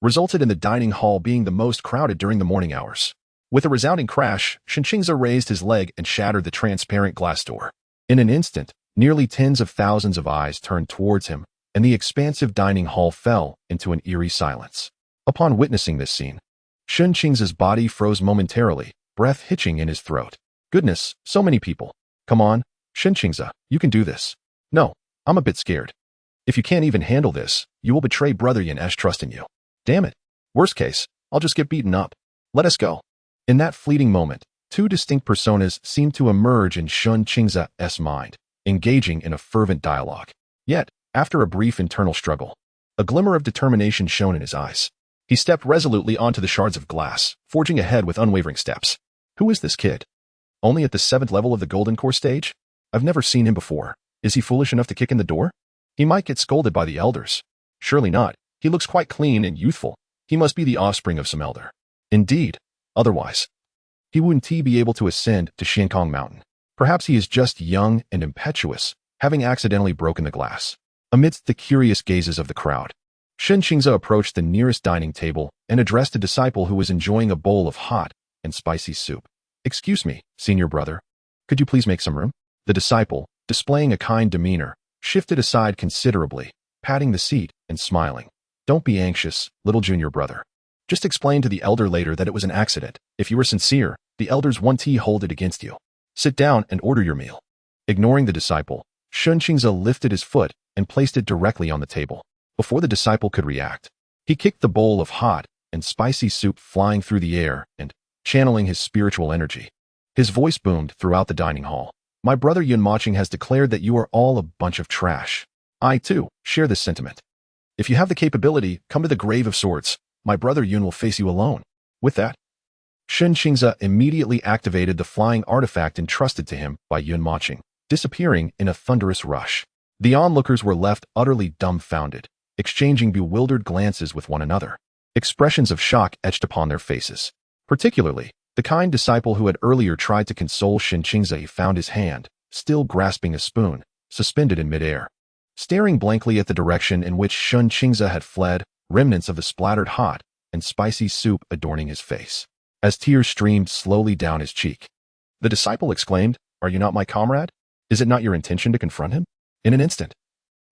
resulted in the dining hall being the most crowded during the morning hours. With a resounding crash, Shun Qingze raised his leg and shattered the transparent glass door. In an instant, nearly tens of thousands of eyes turned towards him, and the expansive dining hall fell into an eerie silence. Upon witnessing this scene, Shun Qingze's body froze momentarily, breath hitching in his throat. Goodness, so many people. Come on, Shun Qingze, you can do this. No, I'm a bit scared. If you can't even handle this, you will betray Brother Yin's trust in you. Damn it. Worst case, I'll just get beaten up. Let us go. In that fleeting moment, two distinct personas seemed to emerge in Shun Qingze's mind, engaging in a fervent dialogue. Yet, after a brief internal struggle, a glimmer of determination shone in his eyes. He stepped resolutely onto the shards of glass, forging ahead with unwavering steps. Who is this kid? Only at the 7th level of the Golden Core stage? I've never seen him before. Is he foolish enough to kick in the door? He might get scolded by the elders. Surely not. He looks quite clean and youthful. He must be the offspring of some elder. Indeed. Otherwise, he wouldn't be able to ascend to Xiankong Mountain. Perhaps he is just young and impetuous, having accidentally broken the glass. Amidst the curious gazes of the crowd, Shun Qingze approached the nearest dining table and addressed a disciple who was enjoying a bowl of hot and spicy soup. Excuse me, senior brother. Could you please make some room? The disciple, displaying a kind demeanor, shifted aside considerably, patting the seat and smiling. Don't be anxious, little junior brother. Just explain to the elder later that it was an accident. If you were sincere, the elders won't hold it against you. Sit down and order your meal. Ignoring the disciple, Shun Qingze lifted his foot and placed it directly on the table. Before the disciple could react, he kicked the bowl of hot and spicy soup flying through the air and, channeling his spiritual energy, his voice boomed throughout the dining hall. My brother Yin Mochen has declared that you are all a bunch of trash. I, too, share this sentiment. If you have the capability, come to the Grave of Swords. My brother Yun will face you alone. With that, Shun Qingze immediately activated the flying artifact entrusted to him by Yin Mochen, disappearing in a thunderous rush. The onlookers were left utterly dumbfounded, exchanging bewildered glances with one another. Expressions of shock etched upon their faces. Particularly, the kind disciple who had earlier tried to console Shun Qingze found his hand, still grasping a spoon, suspended in midair. Staring blankly at the direction in which Shun Qingze had fled, remnants of the splattered hot and spicy soup adorning his face, as tears streamed slowly down his cheek. The disciple exclaimed, "Are you not my comrade? Is it not your intention to confront him? In an instant,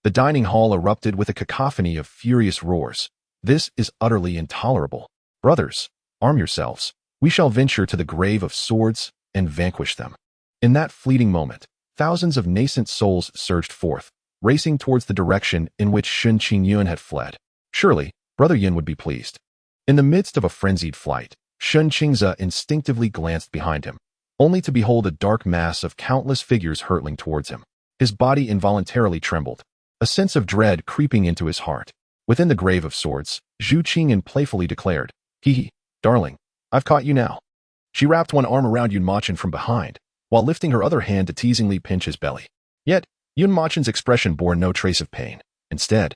the dining hall erupted with a cacophony of furious roars. This is utterly intolerable. Brothers, arm yourselves. We shall venture to the grave of swords and vanquish them. In that fleeting moment, thousands of nascent souls surged forth, racing towards the direction in which Sun Qingyun had fled. Surely, Brother Yin would be pleased. In the midst of a frenzied flight, Sun Qingze instinctively glanced behind him, only to behold a dark mass of countless figures hurtling towards him. His body involuntarily trembled, a sense of dread creeping into his heart. Within the grave of swords, Zhu Qingyan playfully declared, "Hee, darling, I've caught you now." She wrapped one arm around Yun Mochen from behind, while lifting her other hand to teasingly pinch his belly. Yet, Yun Mochen's expression bore no trace of pain. Instead,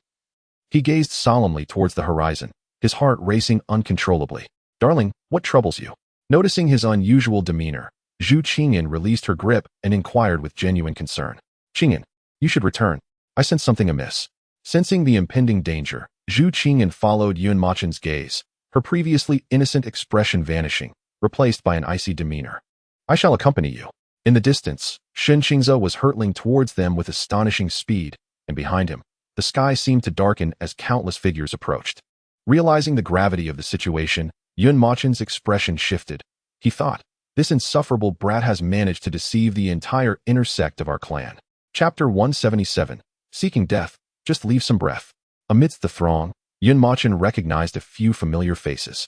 he gazed solemnly towards the horizon, his heart racing uncontrollably. "Darling, what troubles you?" Noticing his unusual demeanor, Zhu Qingyan released her grip and inquired with genuine concern. "Qingyan, you should return. I sense something amiss." Sensing the impending danger, Zhu Qingyan followed Yun Mochen's gaze, her previously innocent expression vanishing, replaced by an icy demeanor. "I shall accompany you." In the distance, Sun Qingze was hurtling towards them with astonishing speed, and behind him, the sky seemed to darken as countless figures approached. Realizing the gravity of the situation, Yun Mochen's expression shifted. He thought, "This insufferable brat has managed to deceive the entire inner sect of our clan." Chapter 177, Seeking Death, Just Leave Some Breath. Amidst the throng, Yun Mochen recognized a few familiar faces,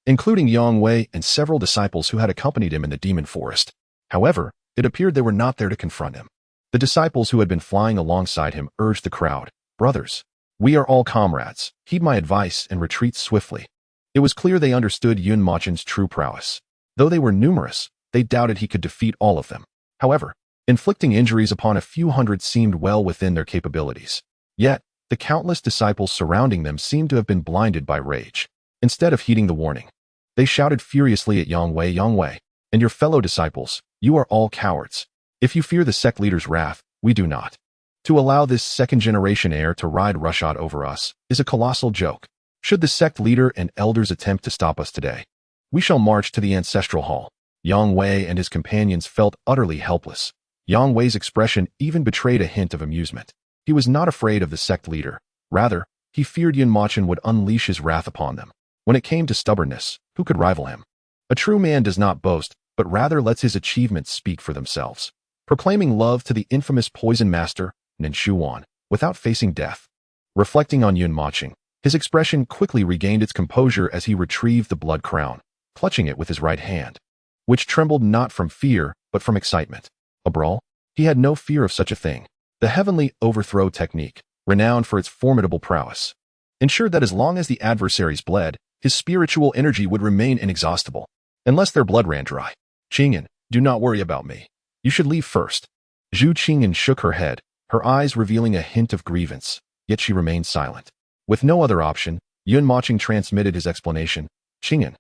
including Yang Wei and several disciples who had accompanied him in the demon forest. However, it appeared they were not there to confront him. The disciples who had been flying alongside him urged the crowd, "Brothers, we are all comrades. Heed my advice and retreat swiftly." It was clear they understood Yun Mochen's true prowess. Though they were numerous, they doubted he could defeat all of them. However, inflicting injuries upon a few hundred seemed well within their capabilities. Yet, the countless disciples surrounding them seemed to have been blinded by rage. Instead of heeding the warning, they shouted furiously at Yang Wei, and your fellow disciples, "You are all cowards. If you fear the sect leader's wrath, we do not. To allow this second-generation heir to ride roughshod over us is a colossal joke. Should the sect leader and elders attempt to stop us today, we shall march to the ancestral hall." Yang Wei and his companions felt utterly helpless. Yang Wei's expression even betrayed a hint of amusement. He was not afraid of the sect leader. Rather, he feared Yun Mochen would unleash his wrath upon them. When it came to stubbornness, who could rival him? A true man does not boast, but rather lets his achievements speak for themselves. Proclaiming love to the infamous poison master, Nen Shuwan, without facing death. Reflecting on Yun Mochen, his expression quickly regained its composure as he retrieved the blood crown, clutching it with his right hand, which trembled not from fear, but from excitement. A brawl? He had no fear of such a thing. The heavenly overthrow technique, renowned for its formidable prowess, ensured that as long as the adversaries bled, his spiritual energy would remain inexhaustible, unless their blood ran dry. "Qingyan, do not worry about me. You should leave first." Zhu Qingyan shook her head, her eyes revealing a hint of grievance, yet she remained silent. With no other option, Yun Mochen transmitted his explanation. "Qingyan,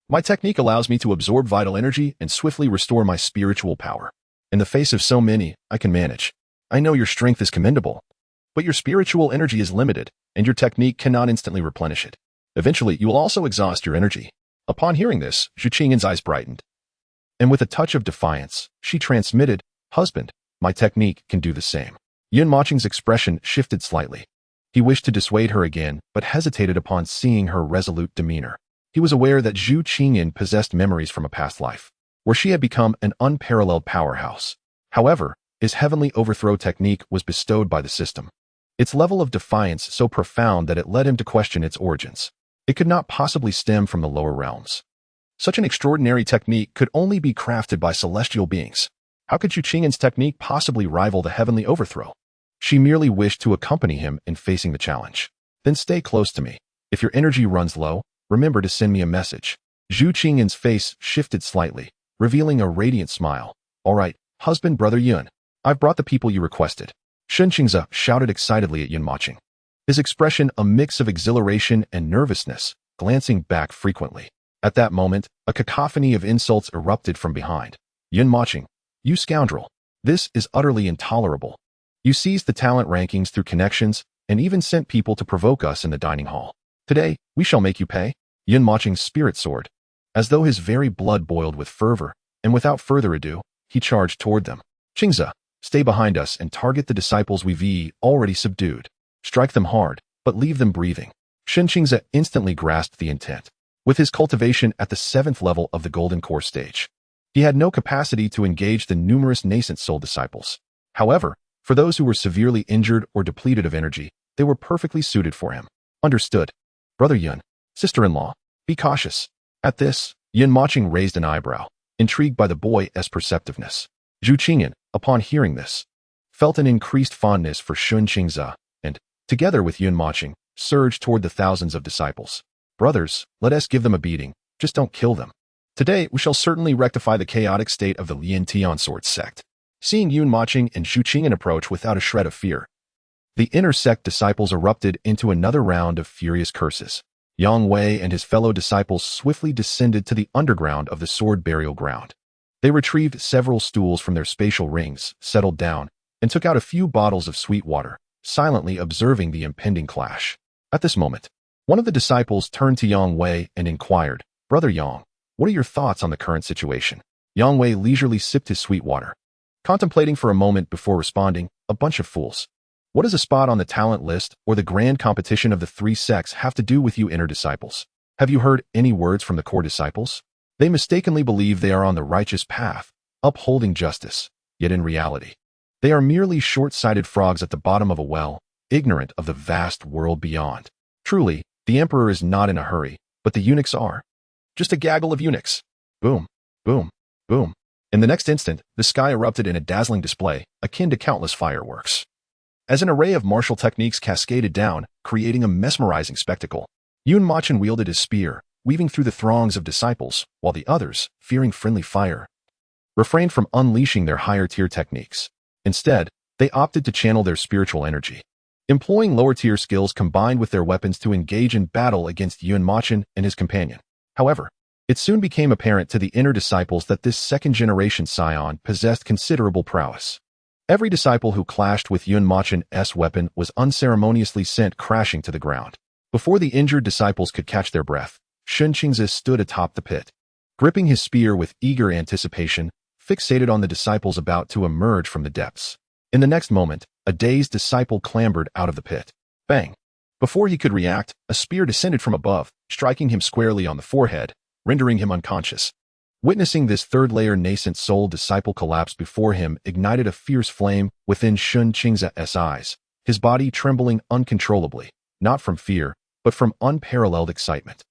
my technique allows me to absorb vital energy and swiftly restore my spiritual power. In the face of so many, I can manage. I know your strength is commendable, but your spiritual energy is limited, and your technique cannot instantly replenish it. Eventually, you will also exhaust your energy." Upon hearing this, Zhu Qingyan's eyes brightened, and with a touch of defiance, she transmitted, "Husband, my technique can do the same." Yun Mochen's expression shifted slightly. He wished to dissuade her again, but hesitated upon seeing her resolute demeanor. He was aware that Zhu Qingyan possessed memories from a past life, where she had become an unparalleled powerhouse. However, his heavenly overthrow technique was bestowed by the system. Its level of defiance so profound that it led him to question its origins. It could not possibly stem from the lower realms. Such an extraordinary technique could only be crafted by celestial beings. How could Zhu Qingyan's technique possibly rival the heavenly overthrow? She merely wished to accompany him in facing the challenge. "Then stay close to me. If your energy runs low, remember to send me a message." Zhu Qingyan's face shifted slightly, revealing a radiant smile. "All right, husband brother Yun. I've brought the people you requested." Sun Qingze shouted excitedly at Yun Mochen, his expression a mix of exhilaration and nervousness, glancing back frequently. At that moment, a cacophony of insults erupted from behind. "Yun Mochen, you scoundrel. This is utterly intolerable. You seized the talent rankings through connections and even sent people to provoke us in the dining hall. Today, we shall make you pay." Yun Mochen's spirit soared, as though his very blood boiled with fervor, and without further ado, he charged toward them. "Qingze, Stay behind us and target the disciples we've already subdued. Strike them hard, but leave them breathing. Shenqingza instantly grasped the intent. With his cultivation at the 7th level of the Golden Core stage, he had no capacity to engage the numerous nascent soul disciples. However, for those who were severely injured or depleted of energy, they were perfectly suited for him. Understood. Brother Yun, sister-in-law, be cautious. At this, Yun Mochen raised an eyebrow, intrigued by the boy's perceptiveness. Zhu Qingyan, upon hearing this, felt an increased fondness for Shenqingza, and, together with Yun Mochen, surged toward the thousands of disciples. Brothers, let us give them a beating, just don't kill them. Today, we shall certainly rectify the chaotic state of the Lian Tian sword sect. Seeing Yun Mochen and Zhu Qingyan approach without a shred of fear, the inner sect disciples erupted into another round of furious curses. Yang Wei and his fellow disciples swiftly descended to the underground of the sword burial ground. They retrieved several stools from their spatial rings, settled down, and took out a few bottles of sweet water, silently observing the impending clash. At this moment, one of the disciples turned to Yang Wei and inquired, Brother Yang, what are your thoughts on the current situation? Yang Wei leisurely sipped his sweet water, contemplating for a moment before responding, a bunch of fools. What does a spot on the talent list or the grand competition of the 3 sects have to do with you inner disciples? Have you heard any words from the core disciples? They mistakenly believe they are on the righteous path, upholding justice, yet in reality, they are merely short-sighted frogs at the bottom of a well, ignorant of the vast world beyond. Truly, the emperor is not in a hurry, but the eunuchs are. Just a gaggle of eunuchs. Boom, boom, boom. In the next instant, the sky erupted in a dazzling display, akin to countless fireworks. As an array of martial techniques cascaded down, creating a mesmerizing spectacle, Yun Mochen wielded his spear, weaving through the throngs of disciples, while the others, fearing friendly fire, refrained from unleashing their higher-tier techniques. Instead, they opted to channel their spiritual energy, employing lower-tier skills combined with their weapons to engage in battle against Yun Mochen and his companion. However, it soon became apparent to the inner disciples that this second-generation scion possessed considerable prowess. Every disciple who clashed with Yun Mochen's weapon was unceremoniously sent crashing to the ground. Before the injured disciples could catch their breath, Shenqingza stood atop the pit, gripping his spear with eager anticipation, fixated on the disciples about to emerge from the depths. In the next moment, a dazed disciple clambered out of the pit. Bang! Before he could react, a spear descended from above, striking him squarely on the forehead, rendering him unconscious. Witnessing this third-layer nascent soul disciple collapse before him ignited a fierce flame within Shenqingza's eyes, his body trembling uncontrollably, not from fear, but from unparalleled excitement.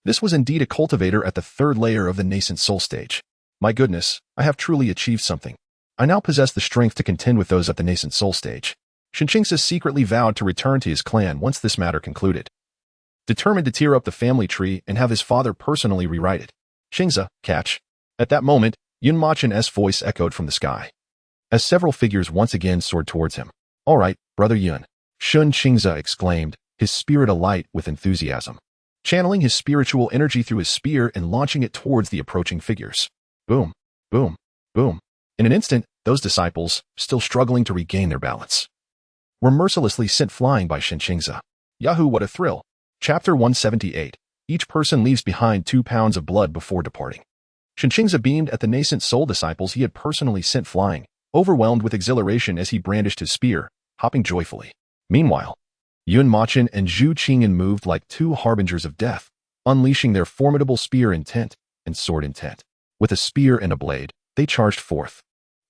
This was indeed a cultivator at the third layer of the nascent soul stage. My goodness, I have truly achieved something. I now possess the strength to contend with those at the nascent soul stage. Shenqingza secretly vowed to return to his clan once this matter concluded, determined to tear up the family tree and have his father personally rewrite it. Qingza, catch. At that moment, Yun Mochen's voice echoed from the sky, as several figures once again soared towards him. All right, Brother Yun, Shenqingza exclaimed, his spirit alight with enthusiasm, channeling his spiritual energy through his spear and launching it towards the approaching figures. Boom, boom, boom. In an instant, those disciples, still struggling to regain their balance, were mercilessly sent flying by Shenqingza. Yahoo, what a thrill! Chapter 178. Each person leaves behind 2 pounds of blood before departing. Shenqingza beamed at the nascent soul disciples he had personally sent flying, overwhelmed with exhilaration as he brandished his spear, hopping joyfully. Meanwhile, Yun Mochen and Zhu Qingyan moved like 2 harbingers of death, unleashing their formidable spear intent and sword intent. With a spear and a blade, they charged forth.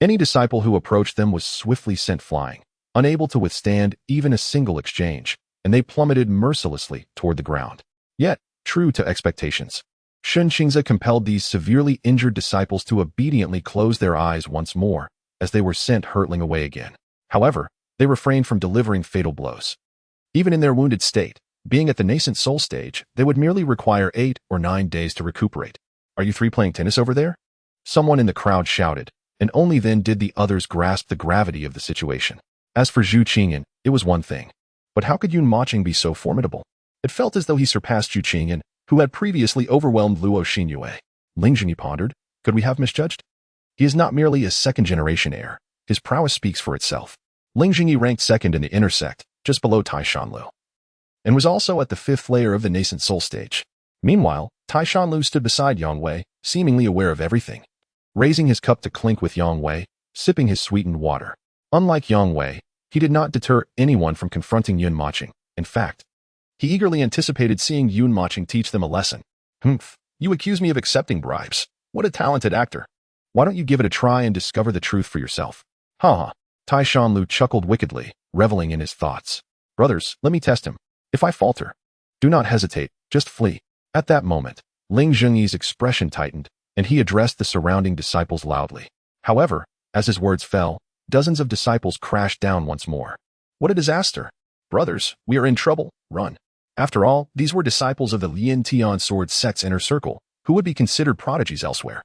Any disciple who approached them was swiftly sent flying, unable to withstand even a single exchange, and they plummeted mercilessly toward the ground. Yet, true to expectations, Shenqingza compelled these severely injured disciples to obediently close their eyes once more, as they were sent hurtling away again. However, they refrained from delivering fatal blows. Even in their wounded state, being at the nascent soul stage, they would merely require 8 or 9 days to recuperate. Are you 3 playing tennis over there? Someone in the crowd shouted, and only then did the others grasp the gravity of the situation. As for Zhu Qingyan, it was one thing. But how could Yun Mochen be so formidable? It felt as though he surpassed Zhu Qingyan, who had previously overwhelmed Luo Xinyue. Lingjing pondered, could we have misjudged? He is not merely a second-generation heir. His prowess speaks for itself. Lingjing ranked second in the inner sect, just below Tai Shanlu, and was also at the 5th layer of the nascent soul stage. Meanwhile, Tai Shanlu stood beside Yang Wei, seemingly aware of everything, raising his cup to clink with Yang Wei, sipping his sweetened water. Unlike Yang Wei, he did not deter anyone from confronting Yun Moching. In fact, he eagerly anticipated seeing Yun Moching teach them a lesson. Humph, you accuse me of accepting bribes. What a talented actor. Why don't you give it a try and discover the truth for yourself? Ha ha. Tai Shanlu chuckled wickedly, reveling in his thoughts. Brothers, let me test him. If I falter, do not hesitate, just flee. At that moment, Ling Zhengyi's expression tightened, and he addressed the surrounding disciples loudly. However, as his words fell, dozens of disciples crashed down once more. What a disaster! Brothers, we are in trouble, run. After all, these were disciples of the Lin Tian sword sect's inner circle, who would be considered prodigies elsewhere.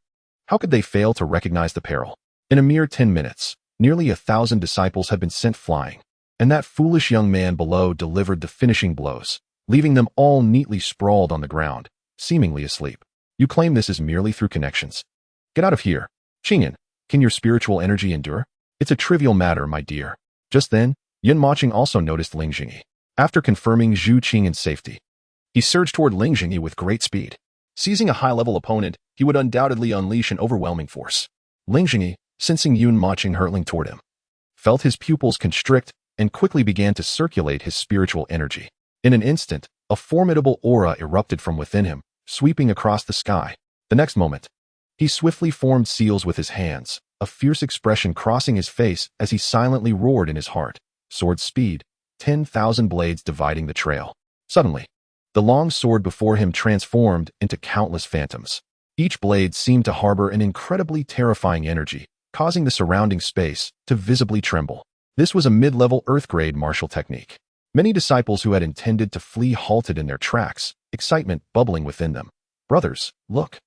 How could they fail to recognize the peril? In a mere 10 minutes, nearly 1,000 disciples had been sent flying, and that foolish young man below delivered the finishing blows, leaving them all neatly sprawled on the ground, seemingly asleep. You claim this is merely through connections? Get out of here. Qingyan, can your spiritual energy endure? It's a trivial matter, my dear. Just then, Yun Moching also noticed Ling Zhengyi. After confirming Zhu Qingyan's safety, he surged toward Ling Zhengyi with great speed. Seizing a high-level opponent, he would undoubtedly unleash an overwhelming force. Ling Zhengyi, sensing Yun Moching hurtling toward him, felt his pupils constrict and quickly began to circulate his spiritual energy. In an instant, a formidable aura erupted from within him, sweeping across the sky. The next moment, he swiftly formed seals with his hands, a fierce expression crossing his face as he silently roared in his heart. Sword speed, 10,000 blades dividing the trail. Suddenly, the long sword before him transformed into countless phantoms. Each blade seemed to harbor an incredibly terrifying energy, causing the surrounding space to visibly tremble. This was a mid-level Earth-grade martial technique. Many disciples who had intended to flee halted in their tracks, excitement bubbling within them. Brothers, look.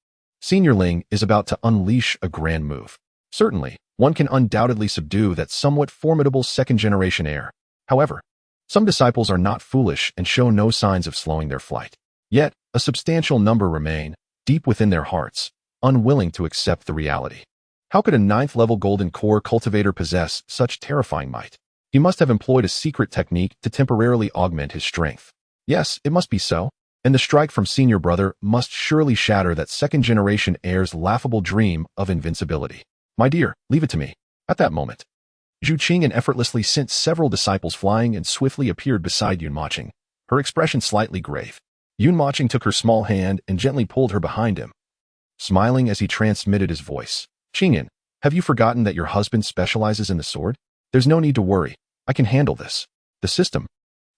Senior Ling is about to unleash a grand move. Certainly, one can undoubtedly subdue that somewhat formidable second-generation heir. However, some disciples are not foolish and show no signs of slowing their flight. Yet, a substantial number remain, deep within their hearts, unwilling to accept the reality. How could a 9th-level golden core cultivator possess such terrifying might? He must have employed a secret technique to temporarily augment his strength. Yes, it must be so, and the strike from senior brother must surely shatter that second-generation heir's laughable dream of invincibility. My dear, leave it to me. At that moment, Zhu Qingyan effortlessly sent several disciples flying and swiftly appeared beside Yun Moching, her expression slightly grave. Yun Moching took her small hand and gently pulled her behind him, smiling as he transmitted his voice. Qingyan, have you forgotten that your husband specializes in the sword? There's no need to worry. I can handle this. The system.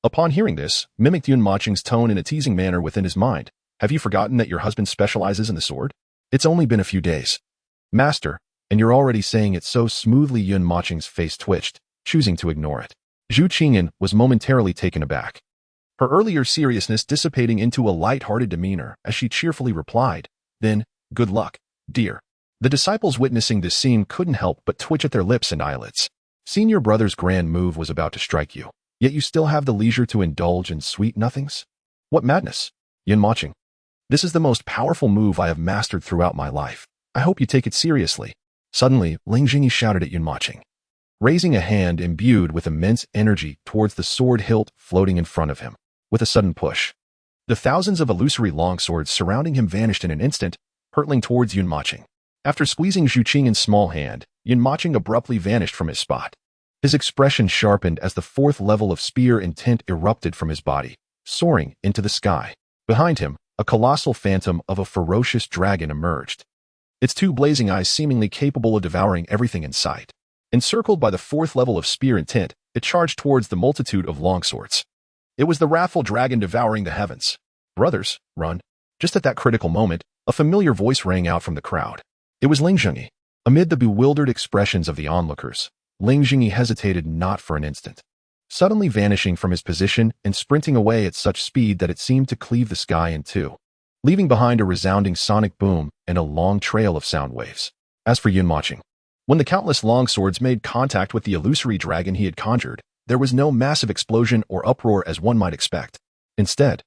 Upon hearing this, mimicked Yun Moching's tone in a teasing manner within his mind. Have you forgotten that your husband specializes in the sword? It's only been a few days. Master, and you're already saying it so smoothly. Yun Moching's face twitched, choosing to ignore it. Zhu Qingyan was momentarily taken aback, her earlier seriousness dissipating into a light-hearted demeanor as she cheerfully replied, then, good luck, dear. The disciples witnessing this scene couldn't help but twitch at their lips and eyelids. Senior brother's grand move was about to strike you, yet you still have the leisure to indulge in sweet nothings? What madness! Yun Moching, this is the most powerful move I have mastered throughout my life. I hope you take it seriously. Suddenly, Ling Zhengyi shouted at Yun Moching, raising a hand imbued with immense energy towards the sword hilt floating in front of him. With a sudden push, the thousands of illusory longswords surrounding him vanished in an instant, hurtling towards Yun Moching. After squeezing Zhu Qingyan's small hand, Yun Moching abruptly vanished from his spot. His expression sharpened as the 4th level of spear intent erupted from his body, soaring into the sky. Behind him, a colossal phantom of a ferocious dragon emerged, its 2 blazing eyes seemingly capable of devouring everything in sight. Encircled by the 4th level of spear intent, it charged towards the multitude of longswords. It was the wrathful dragon devouring the heavens. Brothers, run. Just at that critical moment, a familiar voice rang out from the crowd. It was Ling Zhengyi. Amid the bewildered expressions of the onlookers, Ling Zhengyi hesitated not for an instant, suddenly vanishing from his position and sprinting away at such speed that it seemed to cleave the sky in two, leaving behind a resounding sonic boom and a long trail of sound waves. As for Yun Moching, when the countless longswords made contact with the illusory dragon he had conjured, there was no massive explosion or uproar as one might expect. Instead,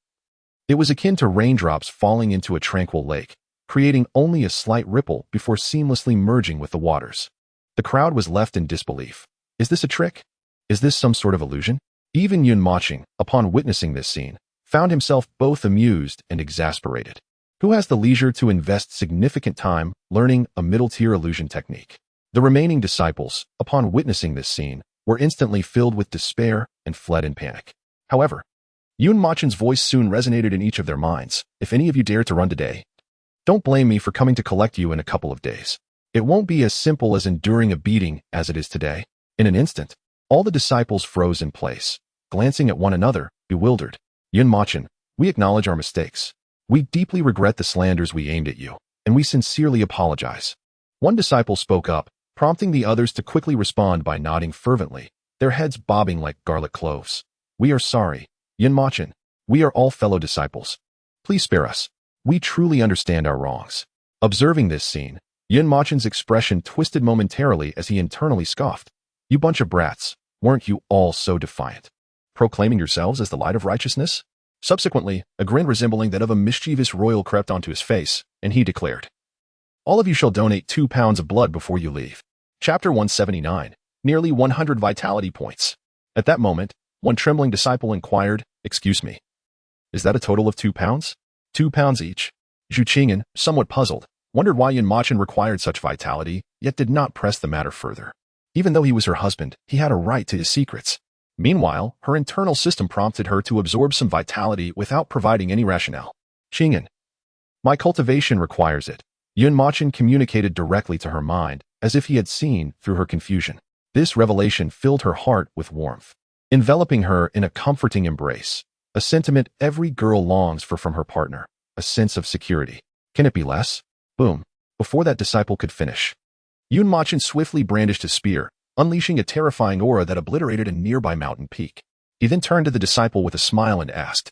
it was akin to raindrops falling into a tranquil lake, creating only a slight ripple before seamlessly merging with the waters. The crowd was left in disbelief. Is this a trick? Is this some sort of illusion? Even Yun Moching, upon witnessing this scene, found himself both amused and exasperated. Who has the leisure to invest significant time learning a middle-tier illusion technique? The remaining disciples, upon witnessing this scene, were instantly filled with despair and fled in panic. However, Yun Machen's voice soon resonated in each of their minds. If any of you dare to run today, don't blame me for coming to collect you in a couple of days. It won't be as simple as enduring a beating as it is today. In an instant, all the disciples froze in place, glancing at one another, bewildered. Yun Machen, we acknowledge our mistakes. We deeply regret the slanders we aimed at you, and we sincerely apologize. One disciple spoke up, prompting the others to quickly respond by nodding fervently, their heads bobbing like garlic cloves. We are sorry, Yun Machen. We are all fellow disciples. Please spare us. We truly understand our wrongs. Observing this scene, Yun Machen's expression twisted momentarily as he internally scoffed. You bunch of brats, weren't you all so defiant? Proclaiming yourselves as the light of righteousness? Subsequently, a grin resembling that of a mischievous royal crept onto his face, and he declared, all of you shall donate 2 pounds of blood before you leave. Chapter 179, nearly 100 vitality points. At that moment, one trembling disciple inquired, excuse me, is that a total of 2 pounds? 2 pounds each? Zhu Qingyan, somewhat puzzled, wondered why Yun Machen required such vitality, yet did not press the matter further. Even though he was her husband, he had a right to his secrets. Meanwhile, her internal system prompted her to absorb some vitality without providing any rationale. Qingyan, my cultivation requires it. Yun Machen communicated directly to her mind, as if he had seen through her confusion. This revelation filled her heart with warmth, enveloping her in a comforting embrace, a sentiment every girl longs for from her partner, a sense of security. Can it be less? Boom. Before that disciple could finish, Yun Machen swiftly brandished his spear, unleashing a terrifying aura that obliterated a nearby mountain peak. He then turned to the disciple with a smile and asked,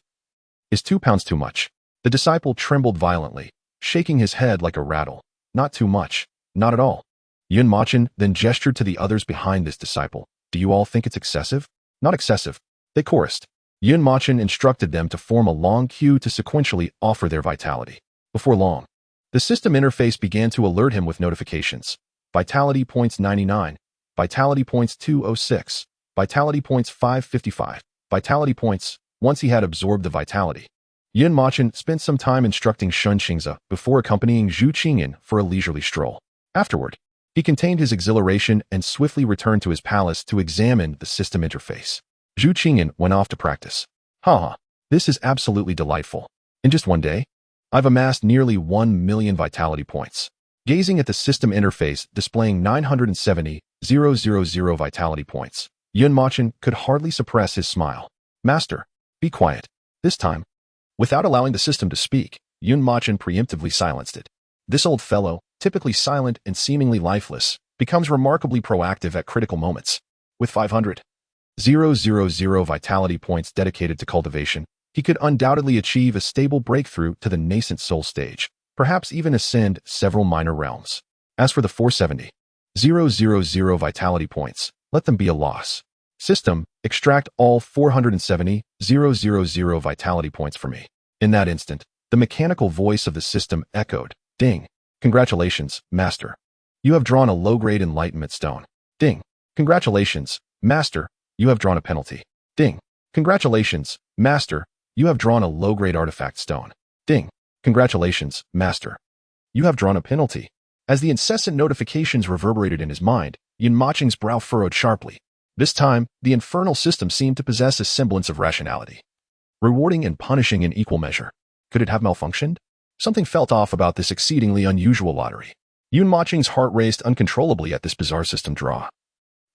is 2 pounds too much? The disciple trembled violently, shaking his head like a rattle. Not too much. Not at all. Yun Machen then gestured to the others behind this disciple. Do you all think it's excessive? Not excessive. They chorused. Yun Machen instructed them to form a long queue to sequentially offer their vitality. Before long, the system interface began to alert him with notifications. Vitality points 99. Vitality points 206. Vitality points 555. Vitality points. Once he had absorbed the vitality, Yun Machen spent some time instructing Shun Qingze before accompanying Zhu Qingyan for a leisurely stroll. Afterward, he contained his exhilaration and swiftly returned to his palace to examine the system interface. Zhu Qingyan went off to practice. Haha, this is absolutely delightful. In just one day, I've amassed nearly 1 million vitality points. Gazing at the system interface displaying 970,000 vitality points, Yun Machen could hardly suppress his smile. Master, be quiet. This time, without allowing the system to speak, Yun Machen preemptively silenced it. This old fellow, typically silent and seemingly lifeless, becomes remarkably proactive at critical moments. With 500,000 vitality points dedicated to cultivation, he could undoubtedly achieve a stable breakthrough to the nascent soul stage, perhaps even ascend several minor realms. As for the 470,000 vitality points, let them be a loss. System, extract all 470,000 vitality points for me. In that instant, the mechanical voice of the system echoed. Ding. Congratulations, Master. You have drawn a low-grade enlightenment stone. Ding. Congratulations, Master. You have drawn a penalty. Ding. Congratulations, Master. You have drawn a low-grade artifact stone. Ding. Congratulations, Master. You have drawn a penalty. As the incessant notifications reverberated in his mind, Yun Machen's brow furrowed sharply. This time, the infernal system seemed to possess a semblance of rationality, rewarding and punishing in equal measure. Could it have malfunctioned? Something felt off about this exceedingly unusual lottery. Yun Machen's heart raced uncontrollably at this bizarre system draw.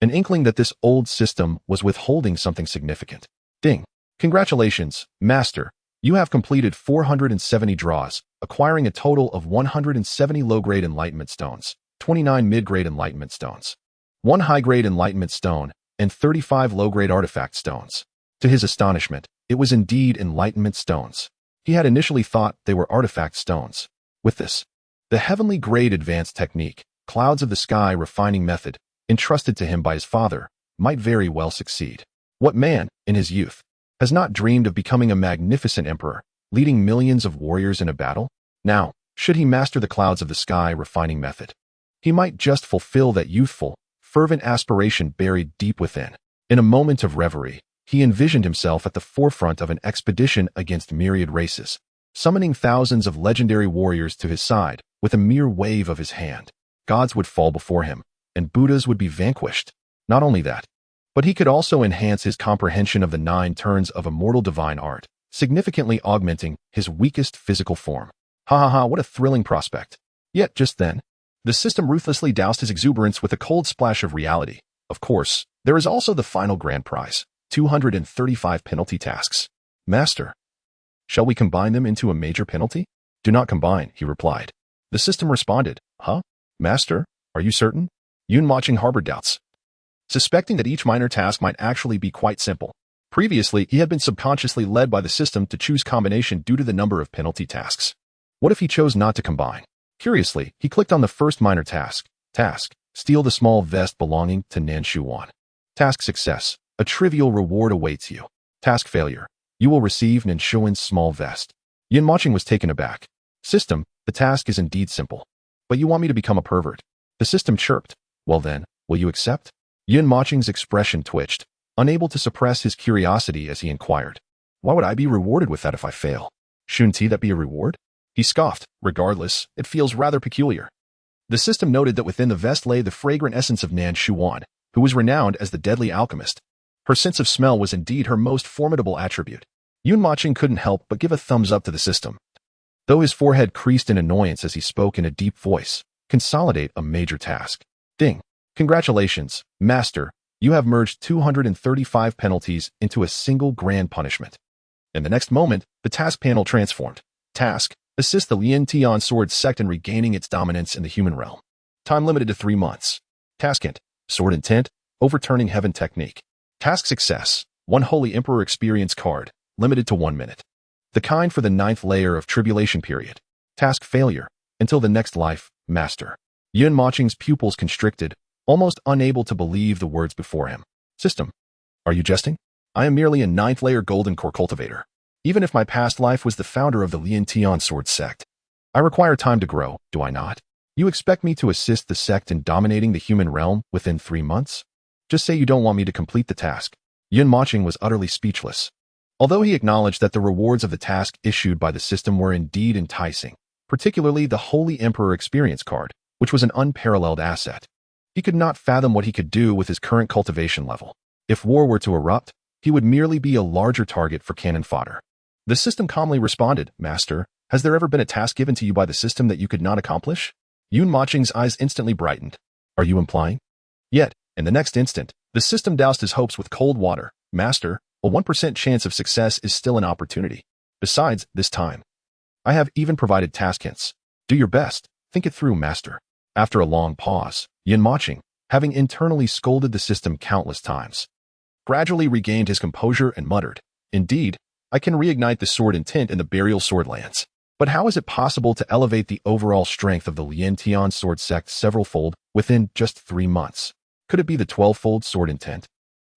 An inkling that this old system was withholding something significant. Ding. Congratulations, Master. You have completed 470 draws, acquiring a total of 170 low-grade enlightenment stones, 29 mid-grade enlightenment stones, 1 high-grade enlightenment stone, and 35 low-grade artifact stones. To his astonishment, it was indeed enlightenment stones. He had initially thought they were artifact stones. With this, the heavenly grade advanced technique, clouds of the sky refining method, entrusted to him by his father, might very well succeed. What man, in his youth, has not dreamed of becoming a magnificent emperor, leading millions of warriors in a battle? Now, should he master the clouds of the sky refining method, he might just fulfill that youthful, fervent aspiration buried deep within. In a moment of reverie, he envisioned himself at the forefront of an expedition against myriad races, summoning thousands of legendary warriors to his side with a mere wave of his hand. Gods would fall before him, and Buddhas would be vanquished. Not only that, but he could also enhance his comprehension of the 9 turns of immortal divine art, significantly augmenting his weakest physical form. Ha ha ha, what a thrilling prospect. Yet just then, the system ruthlessly doused his exuberance with a cold splash of reality. Of course, there is also the final grand prize, 235 penalty tasks. Master, shall we combine them into a major penalty? Do not combine, he replied. The system responded, huh? Master, are you certain? Yun Mochen harbored doubts, suspecting that each minor task might actually be quite simple. Previously, he had been subconsciously led by the system to choose combination due to the number of penalty tasks. What if he chose not to combine? Curiously, he clicked on the first minor task. Task: steal the small vest belonging to Nan Shuwan. Task success: a trivial reward awaits you. Task failure: you will receive Nan Shuwan's small vest. Yin Moching was taken aback. System, the task is indeed simple. But you want me to become a pervert? The system chirped. Well then, will you accept? Yin Moching's expression twitched, unable to suppress his curiosity as he inquired. Why would I be rewarded with that if I fail? Shouldn't that be a reward? He scoffed. Regardless, it feels rather peculiar. The system noted that within the vest lay the fragrant essence of Nan Shuwan, who was renowned as the deadly alchemist. Her sense of smell was indeed her most formidable attribute. Yun Moching couldn't help but give a thumbs up to the system, though his forehead creased in annoyance as he spoke in a deep voice. Consolidate a major task. Ding. Congratulations, Master. You have merged 235 penalties into a single grand punishment. In the next moment, the task panel transformed. Task: assist the Lien Tian Sword sect in regaining its dominance in the human realm. Time limited to 3 months. Task hint: sword intent, overturning heaven technique. Task success: 1 Holy Emperor experience card, limited to 1 minute. The kind for the 9th layer of tribulation period. Task failure: until the next life, Master. Yun Moching's pupils constricted, almost unable to believe the words before him. System: are you jesting? I am merely a 9th layer golden core cultivator. Even if my past life was the founder of the Lien Tian Sword sect, I require time to grow, do I not? You expect me to assist the sect in dominating the human realm within 3 months? Just say you don't want me to complete the task. Yun Moching was utterly speechless. Although he acknowledged that the rewards of the task issued by the system were indeed enticing, particularly the Holy Emperor experience card, which was an unparalleled asset, he could not fathom what he could do with his current cultivation level. If war were to erupt, he would merely be a larger target for cannon fodder. The system calmly responded, Master, has there ever been a task given to you by the system that you could not accomplish? Yun Moching's eyes instantly brightened. Are you implying? Yet, in the next instant, the system doused his hopes with cold water. Master, a 1% chance of success is still an opportunity. Besides, this time, I have even provided task hints. Do your best. Think it through, Master. After a long pause, Yun Moching, having internally scolded the system countless times, gradually regained his composure and muttered, Indeed, I can reignite the sword intent in the burial sword lands. But how is it possible to elevate the overall strength of the Lien Tian sword sect several-fold within just 3 months? Could it be the 12-fold sword intent?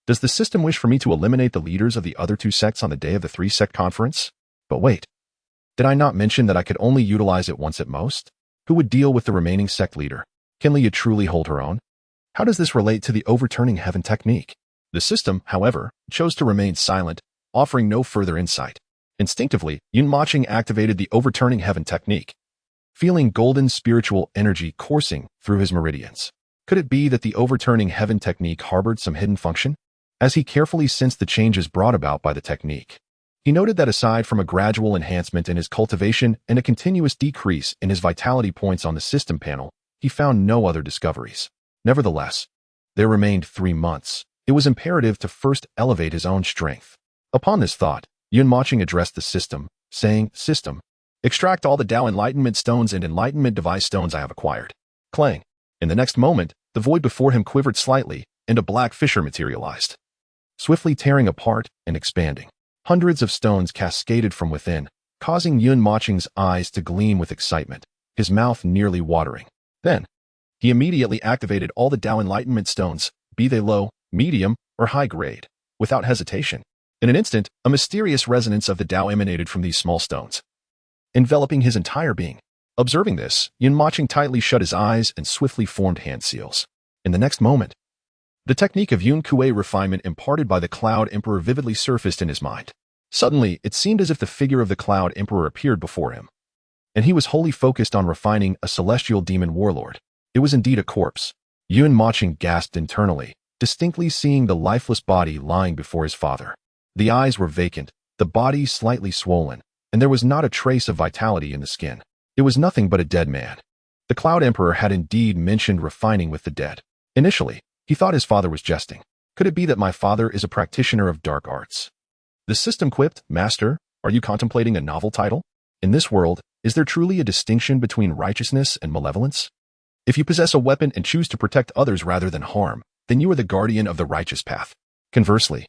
Does the system wish for me to eliminate the leaders of the other 2 sects on the day of the 3-sect conference? But wait, did I not mention that I could only utilize it once at most? Who would deal with the remaining sect leader? Can Leah truly hold her own? How does this relate to the overturning heaven technique? The system, however, chose to remain silent, offering no further insight. Instinctively, Yun Moching activated the overturning heaven technique, feeling golden spiritual energy coursing through his meridians. Could it be that the overturning heaven technique harbored some hidden function? As he carefully sensed the changes brought about by the technique, he noted that aside from a gradual enhancement in his cultivation and a continuous decrease in his vitality points on the system panel, he found no other discoveries. Nevertheless, there remained 3 months. It was imperative to first elevate his own strength. Upon this thought, Yun Moching addressed the system, saying, System, extract all the Tao Enlightenment Stones and Enlightenment Device Stones I have acquired. Clang. In the next moment, the void before him quivered slightly, and a black fissure materialized, swiftly tearing apart and expanding. Hundreds of stones cascaded from within, causing Yun Moching's eyes to gleam with excitement, his mouth nearly watering. Then, he immediately activated all the Tao Enlightenment Stones, be they low, medium, or high grade, without hesitation. In an instant, a mysterious resonance of the Tao emanated from these small stones, enveloping his entire being. Observing this, Yun Moching tightly shut his eyes and swiftly formed hand seals. In the next moment, the technique of Yun Kuei refinement imparted by the Cloud Emperor vividly surfaced in his mind. Suddenly, it seemed as if the figure of the Cloud Emperor appeared before him, and he was wholly focused on refining a celestial demon warlord. It was indeed a corpse. Yun Mochen gasped internally, distinctly seeing the lifeless body lying before his father. The eyes were vacant, the body slightly swollen, and there was not a trace of vitality in the skin. It was nothing but a dead man. The Cloud Emperor had indeed mentioned refining with the dead. Initially, he thought his father was jesting. Could it be that my father is a practitioner of dark arts? The system quipped, Master, are you contemplating a novel title? In this world, is there truly a distinction between righteousness and malevolence? If you possess a weapon and choose to protect others rather than harm, then you are the guardian of the righteous path. Conversely,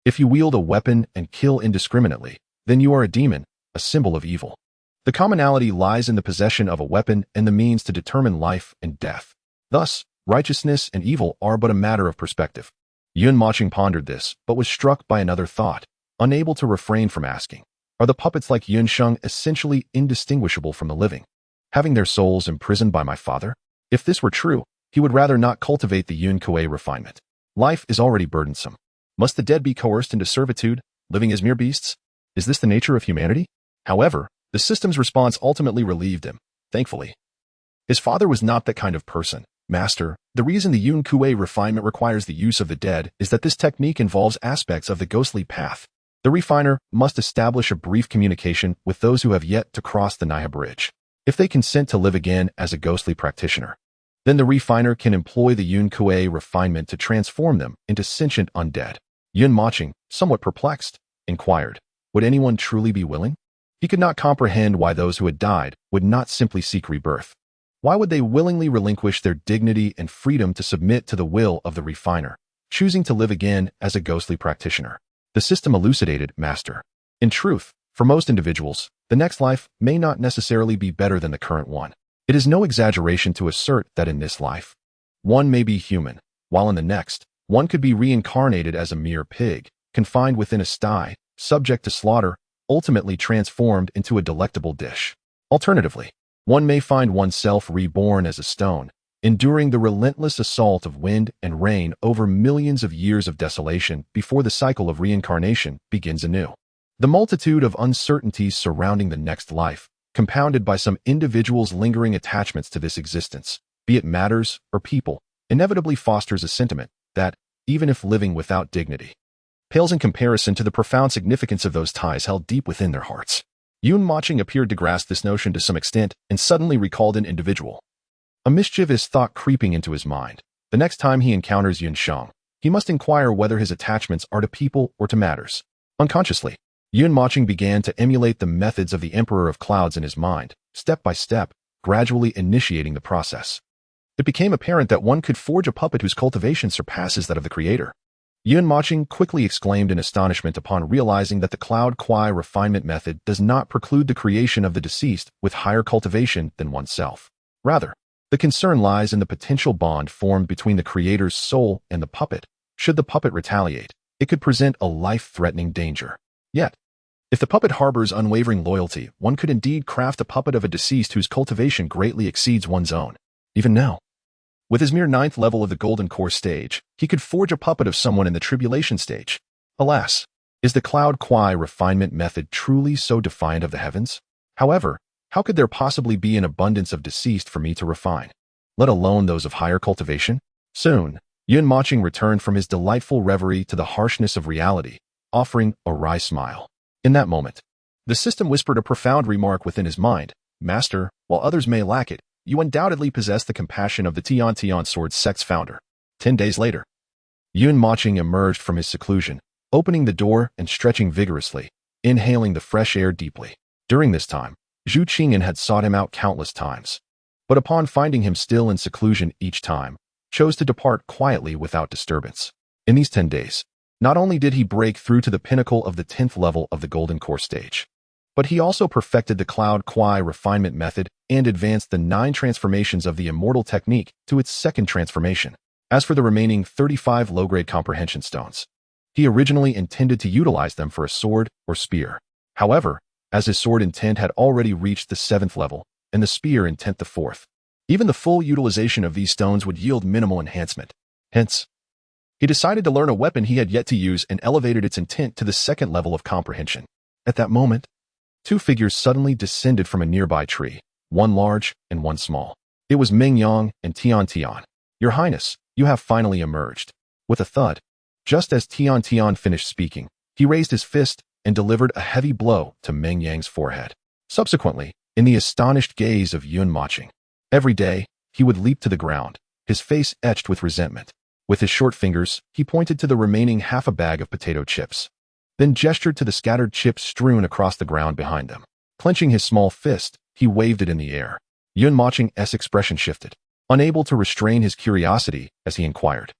if you wield a weapon and kill indiscriminately, then you are a demon, a symbol of evil. The commonality lies in the possession of a weapon and the means to determine life and death. Thus, righteousness and evil are but a matter of perspective. Yun Mochen pondered this, but was struck by another thought, unable to refrain from asking, are the puppets like Yun Sheng essentially indistinguishable from the living, having their souls imprisoned by my father? If this were true, he would rather not cultivate the Yun Kuei refinement. Life is already burdensome. Must the dead be coerced into servitude, living as mere beasts? Is this the nature of humanity? However, the system's response ultimately relieved him, thankfully. His father was not that kind of person. Master, the reason the Yun Kuei refinement requires the use of the dead is that this technique involves aspects of the ghostly path. The refiner must establish a brief communication with those who have yet to cross the Naya Bridge. If they consent to live again as a ghostly practitioner, then the refiner can employ the Yun Kuei refinement to transform them into sentient undead. Yun Mochen, somewhat perplexed, inquired, would anyone truly be willing? He could not comprehend why those who had died would not simply seek rebirth. Why would they willingly relinquish their dignity and freedom to submit to the will of the refiner, choosing to live again as a ghostly practitioner? The system elucidated, Master. In truth, for most individuals, the next life may not necessarily be better than the current one. It is no exaggeration to assert that in this life, one may be human, while in the next, one could be reincarnated as a mere pig, confined within a sty, subject to slaughter, ultimately transformed into a delectable dish. Alternatively, one may find oneself reborn as a stone, enduring the relentless assault of wind and rain over millions of years of desolation before the cycle of reincarnation begins anew. The multitude of uncertainties surrounding the next life, compounded by some individuals' lingering attachments to this existence, be it matters or people, inevitably fosters a sentiment that, even if living without dignity, pales in comparison to the profound significance of those ties held deep within their hearts. Yun Mochen appeared to grasp this notion to some extent and suddenly recalled an individual. A mischievous thought creeping into his mind. The next time he encounters Yun Sheng, he must inquire whether his attachments are to people or to matters. Unconsciously, Yun Mochen began to emulate the methods of the Emperor of Clouds in his mind, step by step, gradually initiating the process. It became apparent that one could forge a puppet whose cultivation surpasses that of the creator. Yun Mochen quickly exclaimed in astonishment upon realizing that the Cloud Kuei refinement method does not preclude the creation of the deceased with higher cultivation than oneself. Rather, the concern lies in the potential bond formed between the creator's soul and the puppet. Should the puppet retaliate, it could present a life-threatening danger. Yet, if the puppet harbors unwavering loyalty, one could indeed craft a puppet of a deceased whose cultivation greatly exceeds one's own. Even now, with his mere 9th level of the Golden Core stage, he could forge a puppet of someone in the Tribulation stage. Alas, is the Cloud Kuei refinement method truly so defiant of the heavens? However, how could there possibly be an abundance of deceased for me to refine, let alone those of higher cultivation? Soon, Yun Mochen returned from his delightful reverie to the harshness of reality, offering a wry smile. In that moment, the system whispered a profound remark within his mind. Master, while others may lack it, you undoubtedly possess the compassion of the Tian Tian Sword sect's founder. 10 days later, Yun Mochen emerged from his seclusion, opening the door and stretching vigorously, inhaling the fresh air deeply. During this time, Zhu Qing'an had sought him out countless times, but upon finding him still in seclusion each time, chose to depart quietly without disturbance. In these 10 days, not only did he break through to the pinnacle of the 10th level of the Golden Core stage, but he also perfected the Cloud Kuei refinement method and advanced the 9 transformations of the Immortal Technique to its 2nd transformation. As for the remaining 35 low-grade comprehension stones, he originally intended to utilize them for a sword or spear. However, as his sword intent had already reached the 7th level, and the spear intent the 4th, even the full utilization of these stones would yield minimal enhancement. Hence, he decided to learn a weapon he had yet to use and elevated its intent to the 2nd level of comprehension. At that moment, 2 figures suddenly descended from a nearby tree, one large and one small. It was Meng Yang and Tian Tian. Your Highness, you have finally emerged. With a thud, just as Tian finished speaking, he raised his fist and delivered a heavy blow to Meng Yang's forehead. Subsequently, in the astonished gaze of Yun Mochen, every day, he would leap to the ground, his face etched with resentment. With his short fingers, he pointed to the remaining half a bag of potato chips, then gestured to the scattered chips strewn across the ground behind them. Clenching his small fist, he waved it in the air. Yun Mochen's expression shifted, unable to restrain his curiosity as he inquired,